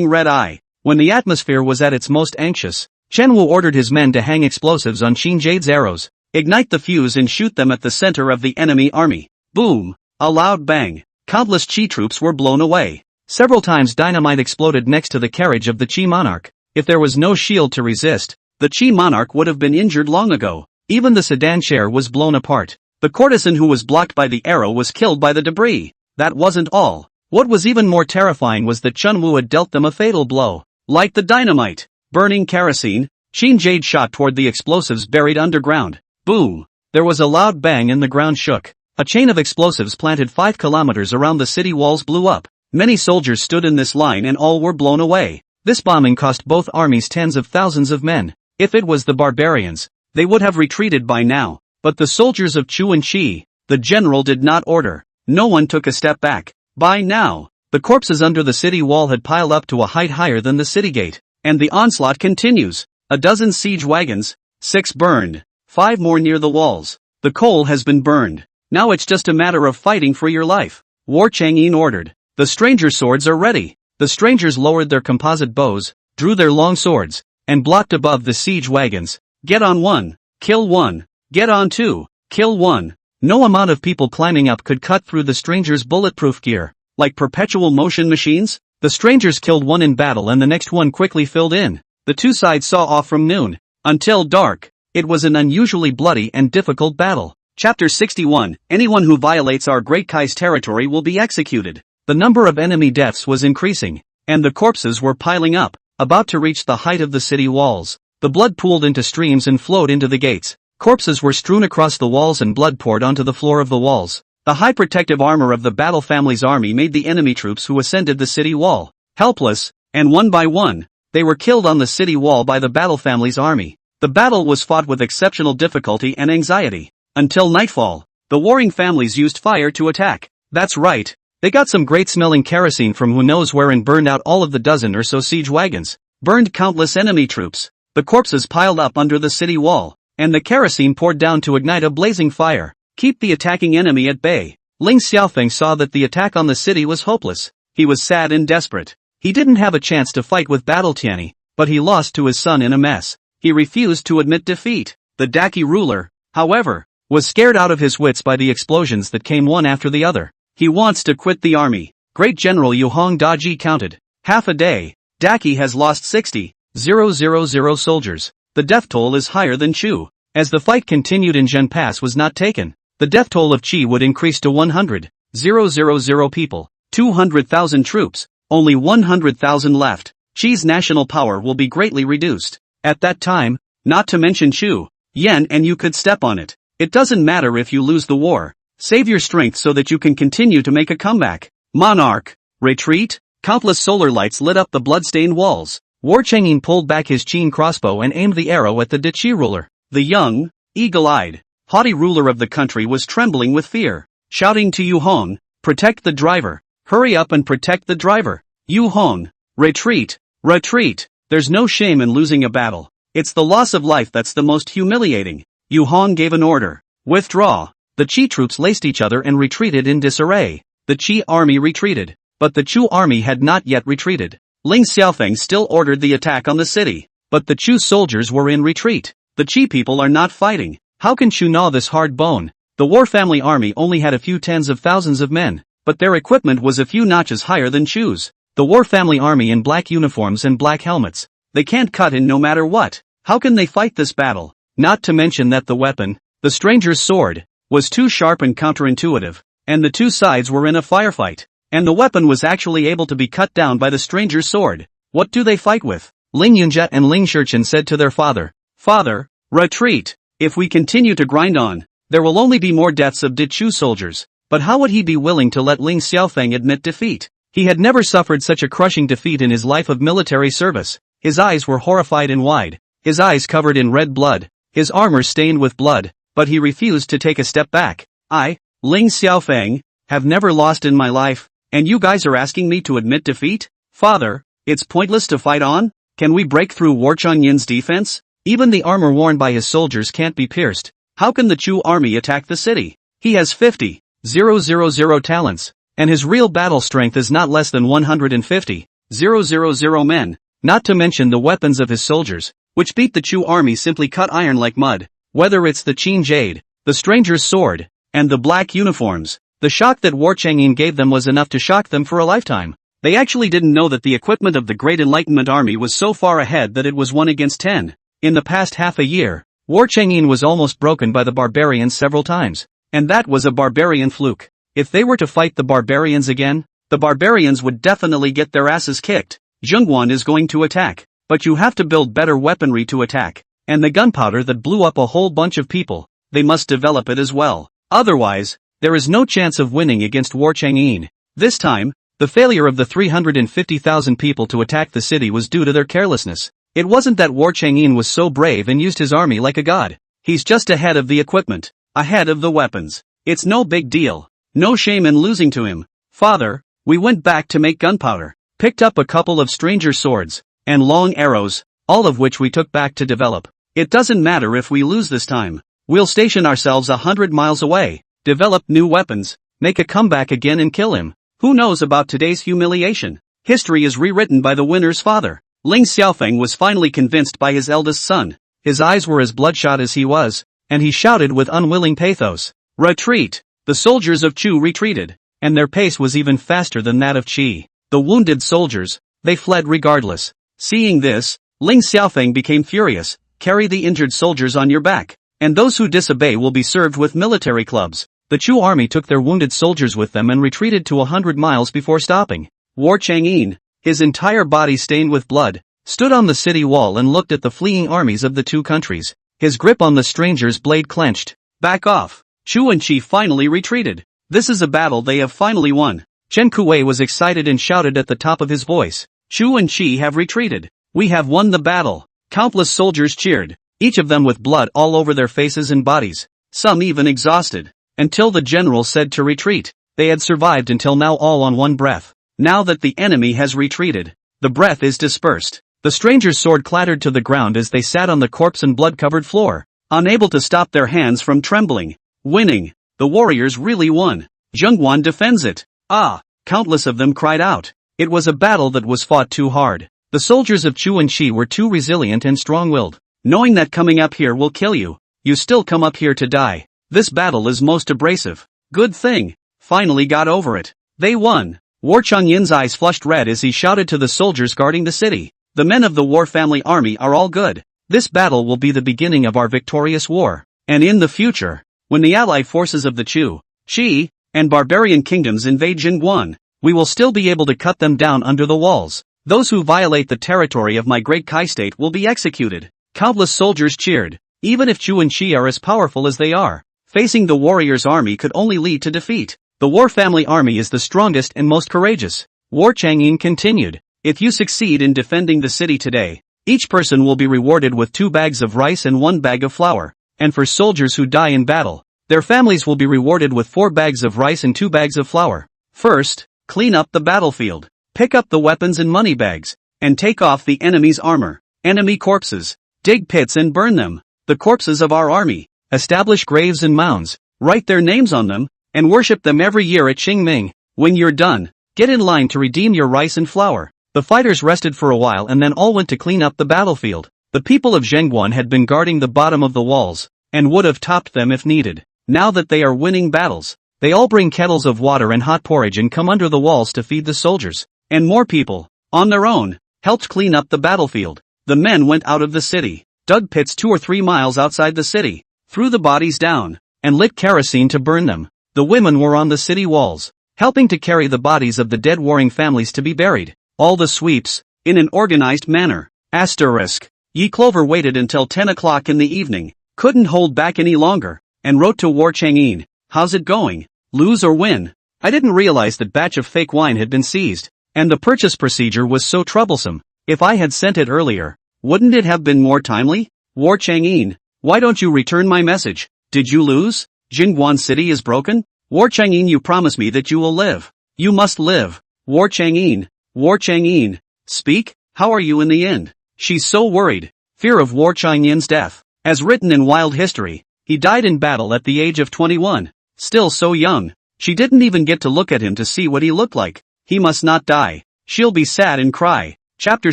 Speaker 1: Red Eye. When the atmosphere was at its most anxious, Chen Wu ordered his men to hang explosives on Qin Jade's arrows, ignite the fuse and shoot them at the center of the enemy army. Boom! A loud bang. Countless Qi troops were blown away. Several times dynamite exploded next to the carriage of the Qi monarch. If there was no shield to resist, the Qi monarch would have been injured long ago. Even the sedan chair was blown apart. The courtesan who was blocked by the arrow was killed by the debris. That wasn't all. What was even more terrifying was that Chen Wu had dealt them a fatal blow. Like the dynamite, burning kerosene, Qin Jade shot toward the explosives buried underground. Boom! There was a loud bang and the ground shook. A chain of explosives planted 5 kilometers around the city walls blew up. Many soldiers stood in this line and all were blown away. This bombing cost both armies tens of thousands of men. If it was the barbarians, they would have retreated by now. But the soldiers of Chu and Qi, the general did not order. No one took a step back. By now, the corpses under the city wall had piled up to a height higher than the city gate. And the onslaught continues. A dozen siege wagons, 6 burned, 5 more near the walls. The coal has been burned. Now it's just a matter of fighting for your life. War Chang'an ordered. The stranger swords are ready. The strangers lowered their composite bows, drew their long swords, and blocked above the siege wagons. Get on 1, kill 1, get on 2, kill 1. No amount of people climbing up could cut through the strangers' bulletproof gear. Like perpetual motion machines, the strangers killed 1 in battle and the next one quickly filled in. The 2 sides saw off from noon until dark. It was an unusually bloody and difficult battle. Chapter 61, Anyone who violates our Great Kai's territory will be executed. The number of enemy deaths was increasing, and the corpses were piling up, about to reach the height of the city walls. The blood pooled into streams and flowed into the gates. Corpses were strewn across the walls and blood poured onto the floor of the walls. The high protective armor of the battle family's army made the enemy troops who ascended the city wall helpless, and one by one, they were killed on the city wall by the battle family's army. The battle was fought with exceptional difficulty and anxiety. Until nightfall, the warring families used fire to attack. That's right. They got some great-smelling kerosene from who knows where and burned out all of the dozen or so siege wagons, burned countless enemy troops. The corpses piled up under the city wall, and the kerosene poured down to ignite a blazing fire. Keep the attacking enemy at bay. Ling Xiaofeng saw that the attack on the city was hopeless. He was sad and desperate. He didn't have a chance to fight with Battle Tianyi, but he lost to his son in a mess. He refused to admit defeat. The Daqi ruler, however, was scared out of his wits by the explosions that came one after the other. He wants to quit the army. Great General Yu Hong Daji counted. Half a day. Daqi has lost 60,000 soldiers. The death toll is higher than Chu. As the fight continued and Zhen Pass was not taken, the death toll of Qi would increase to 100,000 people. 200,000 troops. Only 100,000 left. Qi's national power will be greatly reduced. At that time, not to mention Chu, Yan and you could step on it. It doesn't matter if you lose the war. Save your strength so that you can continue to make a comeback. Monarch, retreat. Countless solar lights lit up the blood-stained walls. War Chang'in pulled back his Qin crossbow and aimed the arrow at the Deqi ruler. The young, eagle-eyed, haughty ruler of the country was trembling with fear, shouting to Yu Hong, "Protect the driver! Hurry up and protect the driver! Yu Hong, retreat! Retreat! There's no shame in losing a battle. It's the loss of life that's the most humiliating." Yu Hong gave an order. "Withdraw." The Qi troops laced each other and retreated in disarray. The Qi army retreated, but the Chu army had not yet retreated. Ling Xiaofeng still ordered the attack on the city, but the Chu soldiers were in retreat. The Qi people are not fighting. How can Chu gnaw this hard bone? The War family army only had a few tens of thousands of men, but their equipment was a few notches higher than Chu's. The War family army in black uniforms and black helmets. They can't cut in no matter what. How can they fight this battle? Not to mention that the weapon, the stranger's sword, was too sharp and counterintuitive, and the two sides were in a firefight, and the weapon was actually able to be cut down by the stranger's sword. What do they fight with? Ling Yunjie and Ling Shichen said to their father, "Father, retreat. If we continue to grind on, there will only be more deaths of Dechu soldiers." But how would he be willing to let Ling Xiaofeng admit defeat? He had never suffered such a crushing defeat in his life of military service. His eyes were horrified and wide, his eyes covered in red blood, his armor stained with blood, but he refused to take a step back. "I, Ling Xiaofeng, have never lost in my life, and you guys are asking me to admit defeat? Father, it's pointless to fight on? Can we break through War Changyin's defense? Even the armor worn by his soldiers can't be pierced. How can the Chu army attack the city? He has 50,000 talents, and his real battle strength is not less than 150,000 men, not to mention the weapons of his soldiers, which beat the Chu army simply cut iron like mud. Whether it's the Qin jade, the stranger's sword, and the black uniforms, the shock that War Chang'in gave them was enough to shock them for a lifetime. They actually didn't know that the equipment of the Great Enlightenment Army was so far ahead that it was 1 against 10. In the past half a year, War Chang'in was almost broken by the barbarians several times, and that was a barbarian fluke. If they were to fight the barbarians again, the barbarians would definitely get their asses kicked. Zhongguan is going to attack, but you have to build better weaponry to attack. And the gunpowder that blew up a whole bunch of people, they must develop it as well. Otherwise, there is no chance of winning against War Chang'in. This time, the failure of the 350,000 people to attack the city was due to their carelessness. It wasn't that War Chang'in was so brave and used his army like a god. He's just ahead of the equipment, ahead of the weapons. It's no big deal. No shame in losing to him. Father, we went back to make gunpowder, picked up a couple of stranger swords, and long arrows, all of which we took back to develop. It doesn't matter if we lose this time. We'll station ourselves 100 miles away, develop new weapons, make a comeback again and kill him. Who knows about today's humiliation? History is rewritten by the winner's father. Ling Xiaofeng was finally convinced by his eldest son. His eyes were as bloodshot as he was, and he shouted with unwilling pathos, "Retreat!" The soldiers of Chu retreated, and their pace was even faster than that of Qi. The wounded soldiers, they fled regardless. Seeing this, Ling Xiaofeng became furious. "Carry the injured soldiers on your back, and those who disobey will be served with military clubs." The Chu army took their wounded soldiers with them and retreated to 100 miles before stopping. War Chang'in, his entire body stained with blood, stood on the city wall and looked at the fleeing armies of the two countries. His grip on the stranger's blade clenched. "Back off." Chu and Qi finally retreated. This is a battle they have finally won. Chen Kuwei was excited and shouted at the top of his voice, "Chu and Qi have retreated. We have won the battle." Countless soldiers cheered, each of them with blood all over their faces and bodies, some even exhausted, until the general said to retreat. They had survived until now all on one breath. Now that the enemy has retreated, the breath is dispersed. The stranger's sword clattered to the ground as they sat on the corpse and blood-covered floor, unable to stop their hands from trembling. Winning. The warriors really won. Zhongguan defends it. Ah! Countless of them cried out. It was a battle that was fought too hard. The soldiers of Chu and Qi were too resilient and strong-willed. Knowing that coming up here will kill you, you still come up here to die. This battle is most abrasive. Good thing. Finally got over it. They won. War Changyin's eyes flushed red as he shouted to the soldiers guarding the city. The men of the War family army are all good. This battle will be the beginning of our victorious war. And in the future, when the allied forces of the Chu, Qi, and barbarian kingdoms invade Jingguan, we will still be able to cut them down under the walls. Those who violate the territory of my great Kai state will be executed. Countless soldiers cheered. Even if Chu and Qi are as powerful as they are, facing the warriors' army could only lead to defeat. The War family army is the strongest and most courageous. War Chang'in continued. If you succeed in defending the city today, each person will be rewarded with 2 bags of rice and 1 bag of flour. And for soldiers who die in battle, their families will be rewarded with 4 bags of rice and 2 bags of flour. First, clean up the battlefield. Pick up the weapons and money bags, and take off the enemy's armor. Enemy corpses. Dig pits and burn them. The corpses of our army. Establish graves and mounds. Write their names on them, and worship them every year at Qingming. When you're done, get in line to redeem your rice and flour. The fighters rested for a while and then all went to clean up the battlefield. The people of Zhengguan had been guarding the bottom of the walls, and would have topped them if needed. Now that they are winning battles, they all bring kettles of water and hot porridge and come under the walls to feed the soldiers. And more people, on their own, helped clean up the battlefield. The men went out of the city, dug pits 2 or 3 miles outside the city, threw the bodies down, and lit kerosene to burn them. The women were on the city walls, helping to carry the bodies of the dead warring families to be buried. All the sweeps, in an organized manner. Asterisk. Yi Clover waited until 10 o'clock in the evening, couldn't hold back any longer, and wrote to War Chang'in. How's it going? Lose or win? I didn't realize that batch of fake wine had been seized, and the purchase procedure was so troublesome. If I had sent it earlier, wouldn't it have been more timely? War Chang'in, why don't you return my message? Did you lose? Jingguan City is broken? War Chang'in, you promise me that you will live. You must live. War Chang'in. War Chang'in, speak, how are you in the end? She's so worried. Fear of War Chang'in's death. As written in Wild History, he died in battle at the age of 21. Still so young. She didn't even get to look at him to see what he looked like. He must not die. She'll be sad and cry. Chapter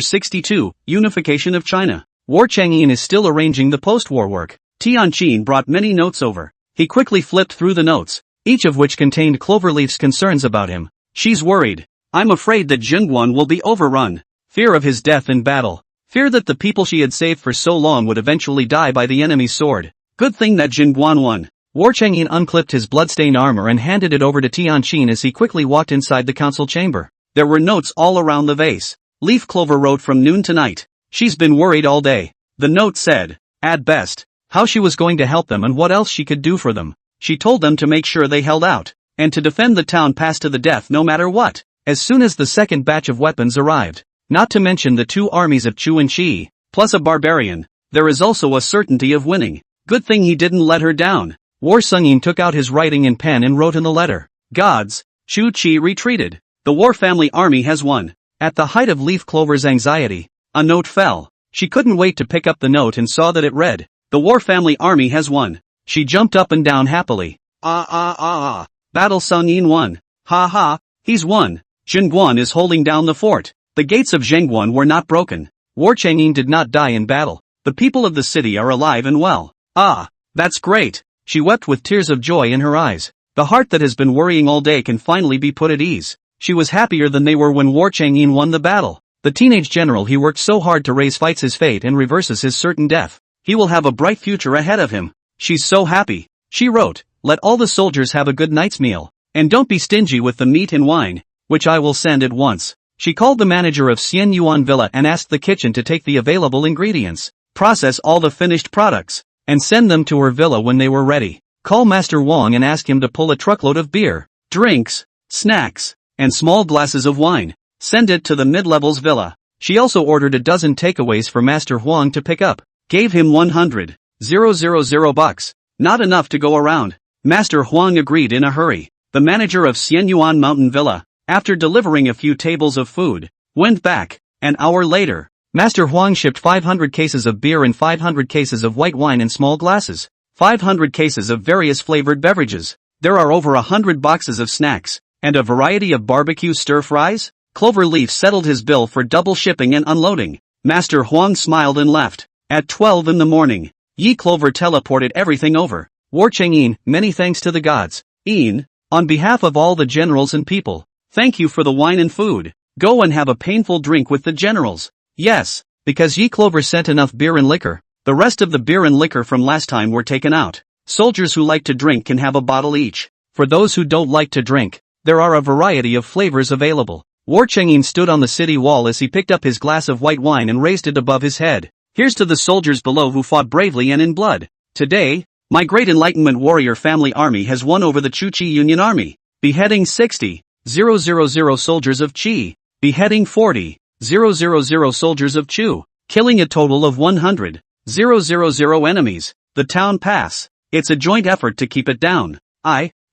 Speaker 1: 62, Unification of China. War Chang'in is still arranging the post-war work. Tianqin brought many notes over. He quickly flipped through the notes, each of which contained Cloverleaf's concerns about him. She's worried. I'm afraid that Jingguan will be overrun. Fear of his death in battle. Fear that the people she had saved for so long would eventually die by the enemy's sword. Good thing that Jingguan won. War Chang'in unclipped his bloodstained armor and handed it over to Tianqin as he quickly walked inside the council chamber. There were notes all around the vase. Leaf Clover wrote from noon to night. She's been worried all day. The note said, at best, how she was going to help them and what else she could do for them. She told them to make sure they held out, and to defend the town past to the death no matter what. As soon as the second batch of weapons arrived, not to mention the 2 armies of Chu and Qi, plus a barbarian, there is also a certainty of winning. Good thing he didn't let her down. War Chang'in took out his writing and pen and wrote in the letter. Gods, Chu Qi retreated. The War family army has won. At the height of Leaf Clover's anxiety, a note fell. She couldn't wait to pick up the note and saw that it read, the War family army has won. She jumped up and down happily. Battle Chang'in won. Ha ha, he's won. Jingguan is holding down the fort. The gates of Zhengguan were not broken. War Chang'in did not die in battle. The people of the city are alive and well. Ah, that's great. She wept with tears of joy in her eyes. The heart that has been worrying all day can finally be put at ease. She was happier than they were when War Chang'in won the battle. The teenage general he worked so hard to raise fights his fate and reverses his certain death. He will have a bright future ahead of him. She's so happy. She wrote, let all the soldiers have a good night's meal. And don't be stingy with the meat and wine, which I will send at once. She called the manager of Xian Yuan Villa and asked the kitchen to take the available ingredients, process all the finished products, and send them to her villa when they were ready. Call Master Wang and ask him to pull a truckload of beer, drinks, snacks, and small glasses of wine. Send it to the mid-level's villa. She also ordered a dozen takeaways for Master Huang to pick up. Gave him 100,000 bucks. Not enough to go around. Master Huang agreed in a hurry. The manager of Xianyuan Mountain Villa, after delivering a few tables of food, went back. An hour later, Master Huang shipped 500 cases of beer and 500 cases of white wine in small glasses. 500 cases of various flavored beverages. There are over 100 boxes of snacks, and a variety of barbecue stir-fries. Cloverleaf settled his bill for double shipping and unloading. Master Huang smiled and left. At 12 in the morning, Yi Clover teleported everything over. War Chang'in, many thanks to the gods. On behalf of all the generals and people, thank you for the wine and food. Go and have a painful drink with the generals. Yes, because Yi Clover sent enough beer and liquor. The rest of the beer and liquor from last time were taken out. Soldiers who like to drink can have a bottle each. For those who don't like to drink, there are a variety of flavors available. War Chang'in stood on the city wall as he picked up his glass of white wine and raised it above his head. Here's to the soldiers below who fought bravely and in blood. Today, my great Enlightenment warrior family army has won over the Chu Qi Union Army. Beheading 60,000 soldiers of Qi. Beheading 40,000 soldiers of Chu, killing a total of 100,000 enemies. The town pass. It's a joint effort to keep it down.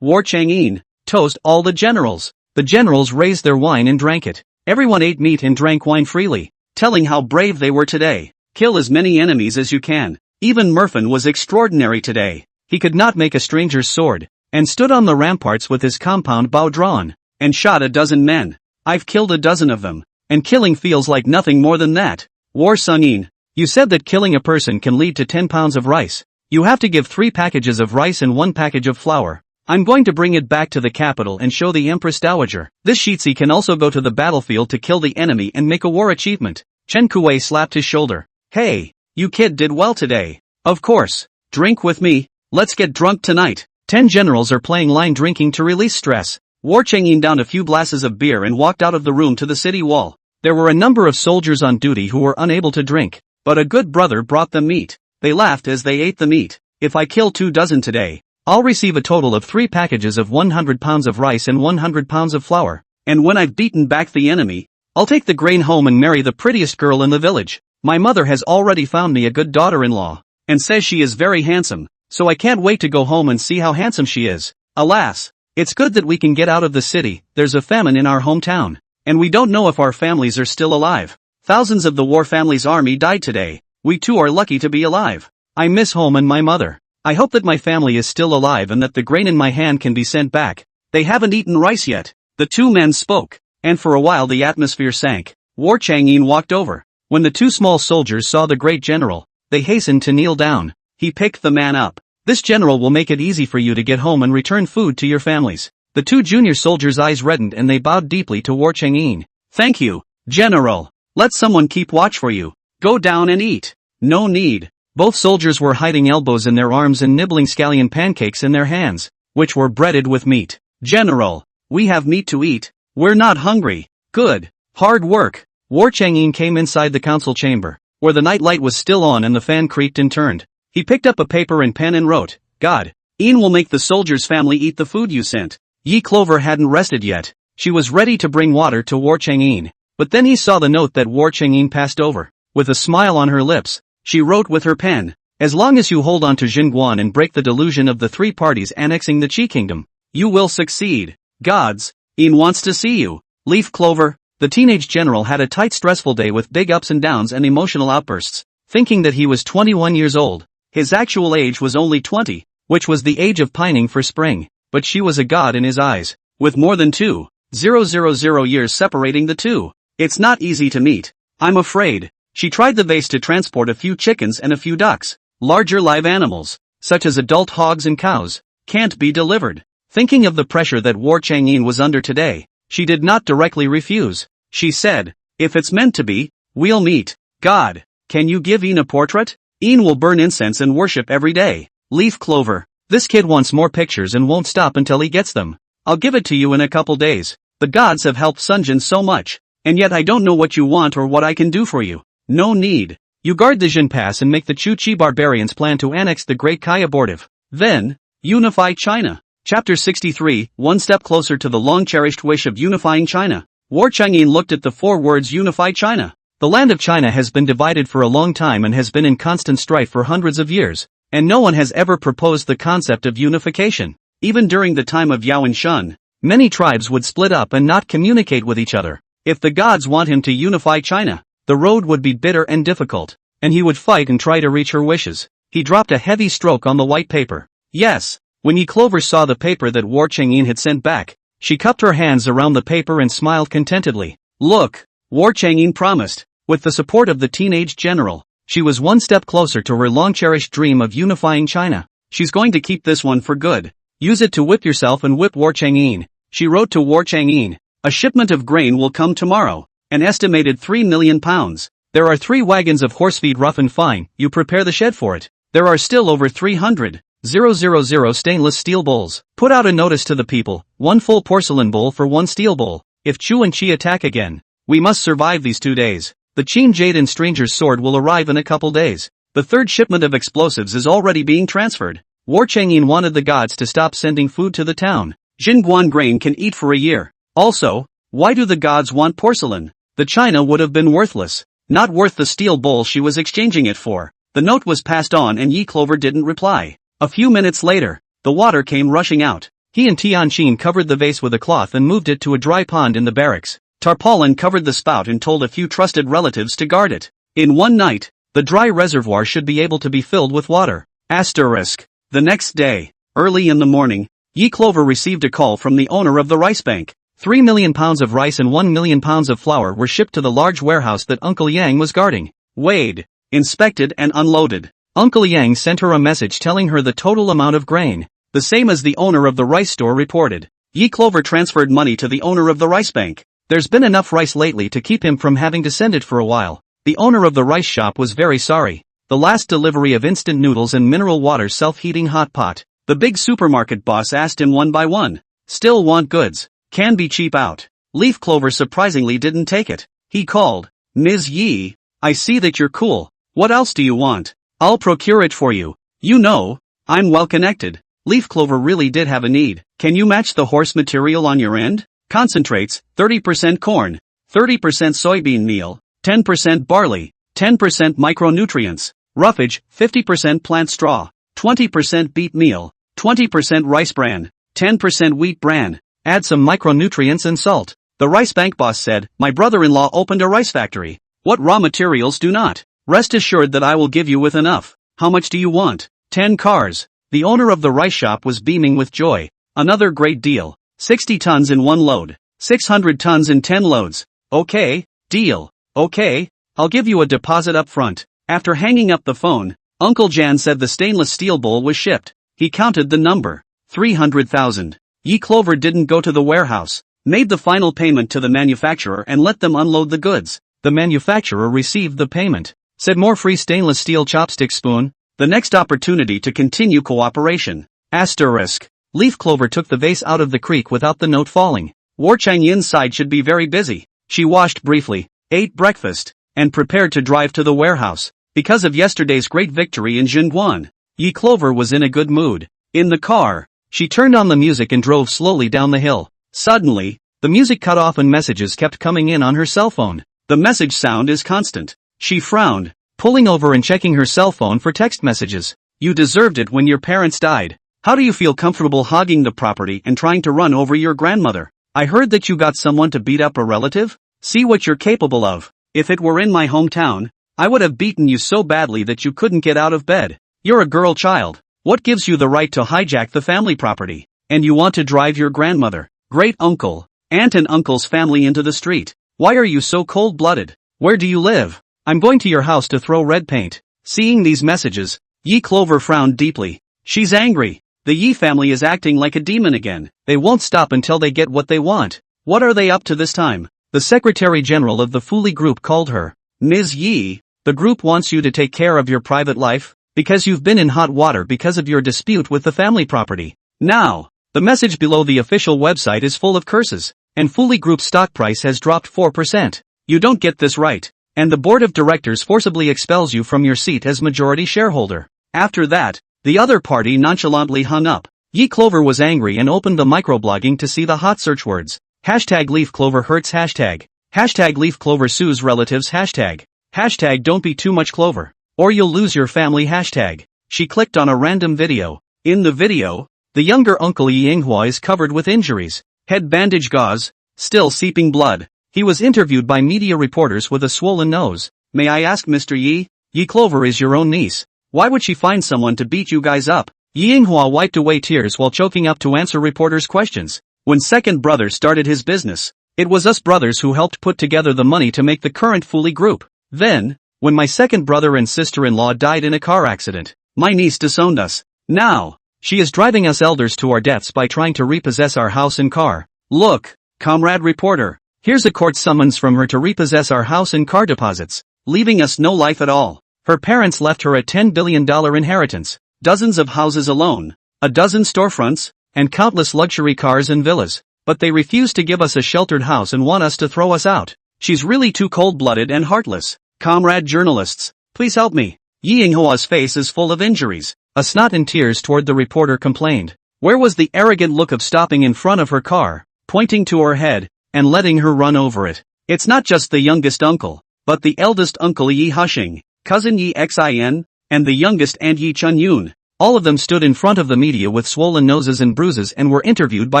Speaker 1: War Chang'in, toast all the generals. The generals raised their wine and drank it. Everyone ate meat and drank wine freely, telling how brave they were today. Kill as many enemies as you can. Even Murphin was extraordinary today. He could not make a stranger's sword, and stood on the ramparts with his compound bow drawn, and shot a dozen men. I've killed a dozen of them, and killing feels like nothing more than that. War Sungin, you said that killing a person can lead to 10 pounds of rice. You have to give 3 packages of rice and 1 package of flour. I'm going to bring it back to the capital and show the Empress Dowager. This Shitsi can also go to the battlefield to kill the enemy and make a war achievement. Chen Kuei slapped his shoulder. Hey, you kid did well today. Of course. Drink with me. Let's get drunk tonight. 10 generals are playing line drinking to release stress. War Chang'in downed a few glasses of beer and walked out of the room to the city wall. There were a number of soldiers on duty who were unable to drink, but a good brother brought them meat. They laughed as they ate the meat. If I kill 2 dozen today, I'll receive a total of 3 packages of 100 pounds of rice and 100 pounds of flour. And when I've beaten back the enemy, I'll take the grain home and marry the prettiest girl in the village. My mother has already found me a good daughter-in-law, and says she is very handsome, so I can't wait to go home and see how handsome she is. Alas, it's good that we can get out of the city. There's a famine in our hometown, and we don't know if our families are still alive. Thousands of the war family's army died today. We too are lucky to be alive. I miss home and my mother. I hope that my family is still alive and that the grain in my hand can be sent back. They haven't eaten rice yet. The 2 men spoke, and for a while the atmosphere sank. War Chang'in walked over. When the 2 small soldiers saw the great general, they hastened to kneel down. He picked the man up. This general will make it easy for you to get home and return food to your families. The 2 junior soldiers' eyes reddened and they bowed deeply to War Chang'in. Thank you, General. Let someone keep watch for you. Go down and eat. No need. Both soldiers were hiding elbows in their arms and nibbling scallion pancakes in their hands, which were breaded with meat. General, we have meat to eat. We're not hungry. Good. Hard work. War Chang'in came inside the council chamber, where the night light was still on and the fan creaked and turned. He picked up a paper and pen and wrote, God, Ian will make the soldier's family eat the food you sent. Yi Clover hadn't rested yet. She was ready to bring water to War Chang'in, but then he saw the note that War Chang'in passed over. With a smile on her lips, she wrote with her pen, as long as you hold on to Jingguan and break the delusion of the 3 parties annexing the Qi kingdom, you will succeed. Gods, Ian wants to see you. Leaf Clover, the teenage general had a tight stressful day with big ups and downs and emotional outbursts, thinking that he was 21 years old. His actual age was only 20, which was the age of pining for spring, but she was a god in his eyes, with more than 2,000 years separating the 2. It's not easy to meet. I'm afraid. She tried the vase to transport a few chickens and a few ducks. Larger live animals, such as adult hogs and cows, can't be delivered. Thinking of the pressure that War Chang'in was under today, she did not directly refuse. She said, if it's meant to be, we'll meet. God, can you give Ian a portrait? Ian will burn incense and worship every day. Leaf Clover, this kid wants more pictures and won't stop until he gets them. I'll give it to you in a couple days. The gods have helped Sunjin so much, and yet I don't know what you want or what I can do for you. No need. You guard the Jin Pass and make the Chu Chi barbarians plan to annex the Great Kai abortive. Then, unify China. Chapter 63, one step closer to the long-cherished wish of unifying China. War Chang'in looked at the 4 words unify China. The land of China has been divided for a long time and has been in constant strife for hundreds of years, and no one has ever proposed the concept of unification. Even during the time of Yao and Shun, many tribes would split up and not communicate with each other. If the gods want him to unify China, the road would be bitter and difficult, and he would fight and try to reach her wishes. He dropped a heavy stroke on the white paper. Yes. When Yi Clover saw the paper that War Chang'in had sent back, she cupped her hands around the paper and smiled contentedly. Look, War Chang'in promised. With the support of the teenage general, she was one step closer to her long-cherished dream of unifying China. She's going to keep this one for good. Use it to whip yourself and whip War Chang'in. She wrote to War Chang'in, a shipment of grain will come tomorrow. An estimated 3 million pounds. There are 3 wagons of horse feed rough and fine, you prepare the shed for it. There are still over 300,000 stainless steel bowls. Put out a notice to the people, 1 full porcelain bowl for 1 steel bowl. If Chu and Chi attack again, we must survive these 2 days. The Qin Jade and Stranger's Sword will arrive in a couple days. The 3rd shipment of explosives is already being transferred. War Chang'in wanted the gods to stop sending food to the town. Jingguan grain can eat for a year. Also, why do the gods want porcelain? The china would have been worthless. Not worth the steel bowl she was exchanging it for. The note was passed on and Yi Clover didn't reply. A few minutes later, the water came rushing out. He and Tianqin covered the vase with a cloth and moved it to a dry pond in the barracks. Tarpaulin covered the spout and told a few trusted relatives to guard it. In one night, the dry reservoir should be able to be filled with water. Asterisk. The next day, early in the morning, Yi Clover received a call from the owner of the rice bank. 3 million pounds of rice and 1 million pounds of flour were shipped to the large warehouse that Uncle Yang was guarding. Weighed, inspected and unloaded. Uncle Yang sent her a message telling her the total amount of grain, the same as the owner of the rice store reported. Yi Clover transferred money to the owner of the rice bank. There's been enough rice lately to keep him from having to send it for a while. The owner of the rice shop was very sorry. The last delivery of instant noodles and mineral water self-heating hot pot. The big supermarket boss asked him one by one. Still want goods. Can be cheap out. Leaf Clover surprisingly didn't take it. He called. Ms. Yi, I see that you're cool. What else do you want? I'll procure it for you. You know, I'm well connected. Leaf Clover really did have a need. Can you match the horse material on your end? Concentrates, 30% corn, 30% soybean meal, 10% barley, 10% micronutrients, roughage, 50% plant straw, 20% beet meal, 20% rice bran, 10% wheat bran. Add some micronutrients and salt. The rice bank boss said, my brother-in-law opened a rice factory. What raw materials do not? Rest assured that I will give you with enough. How much do you want? 10 cars. The owner of the rice shop was beaming with joy. Another great deal. 60 tons in one load. 600 tons in 10 loads. Okay, deal. Okay, I'll give you a deposit up front. After hanging up the phone, Uncle Jan said the stainless steel bowl was shipped. He counted the number. 300,000. Yi Clover didn't go to the warehouse, made the final payment to the manufacturer and let them unload the goods. The manufacturer received the payment. Said more free stainless steel chopstick spoon. The next opportunity to continue cooperation. Asterisk. Leaf Clover took the vase out of the creek without the note falling. War Changyin's side should be very busy. She washed briefly, ate breakfast, and prepared to drive to the warehouse. Because of yesterday's great victory in Jingguan, Yi Clover was in a good mood. In the car, she turned on the music and drove slowly down the hill. Suddenly, the music cut off and messages kept coming in on her cell phone. The message sound is constant. She frowned, pulling over and checking her cell phone for text messages. You deserved it when your parents died. How do you feel comfortable hogging the property and trying to run over your grandmother? I heard that you got someone to beat up a relative? See what you're capable of. If it were in my hometown, I would have beaten you so badly that you couldn't get out of bed. You're a girl child. What gives you the right to hijack the family property? And you want to drive your grandmother, great uncle, aunt and uncle's family into the street. Why are you so cold-blooded? Where do you live? I'm going to your house to throw red paint. Seeing these messages, Yi Clover frowned deeply. She's angry. The Yi family is acting like a demon again. They won't stop until they get what they want. What are they up to this time? The Secretary General of the Fuli Group called her. Ms. Yi, the group wants you to take care of your private life, because you've been in hot water because of your dispute with the family property. Now, the message below the official website is full of curses, and Fuli Group's stock price has dropped 4%. You don't get this right, and the board of directors forcibly expels you from your seat as majority shareholder. After that, the other party nonchalantly hung up. Yi Clover was angry and opened the microblogging to see the hot search words. Hashtag Leaf Clover hurts hashtag. Hashtag Leaf Clover sues relatives hashtag. Hashtag don't be too much clover, or you'll lose your family hashtag. She clicked on a random video. In the video, the younger uncle Yi Yinghua is covered with injuries. Head bandage gauze, still seeping blood. He was interviewed by media reporters with a swollen nose. May I ask Mr. Yi? Yi Clover is your own niece. Why would she find someone to beat you guys up? Yi Yinghua wiped away tears while choking up to answer reporters' questions. When second brother started his business, it was us brothers who helped put together the money to make the current Fuli Group. Then, when my second brother and sister-in-law died in a car accident, my niece disowned us. Now, she is driving us elders to our deaths by trying to repossess our house and car. Look, comrade reporter, here's a court summons from her to repossess our house and car deposits, leaving us no life at all. Her parents left her a $10 billion inheritance, dozens of houses alone, a dozen storefronts, and countless luxury cars and villas. But they refuse to give us a sheltered house and want us to throw us out. She's really too cold-blooded and heartless. Comrade journalists, please help me. Yi Yinghua's face is full of injuries. A snot and tears toward the reporter complained. Where was the arrogant look of stopping in front of her car, pointing to her head, and letting her run over it? It's not just the youngest uncle, but the eldest uncle Yi Hushing, cousin Yi Xin, and the youngest aunt Yi Chun-yoon. All of them stood in front of the media with swollen noses and bruises and were interviewed by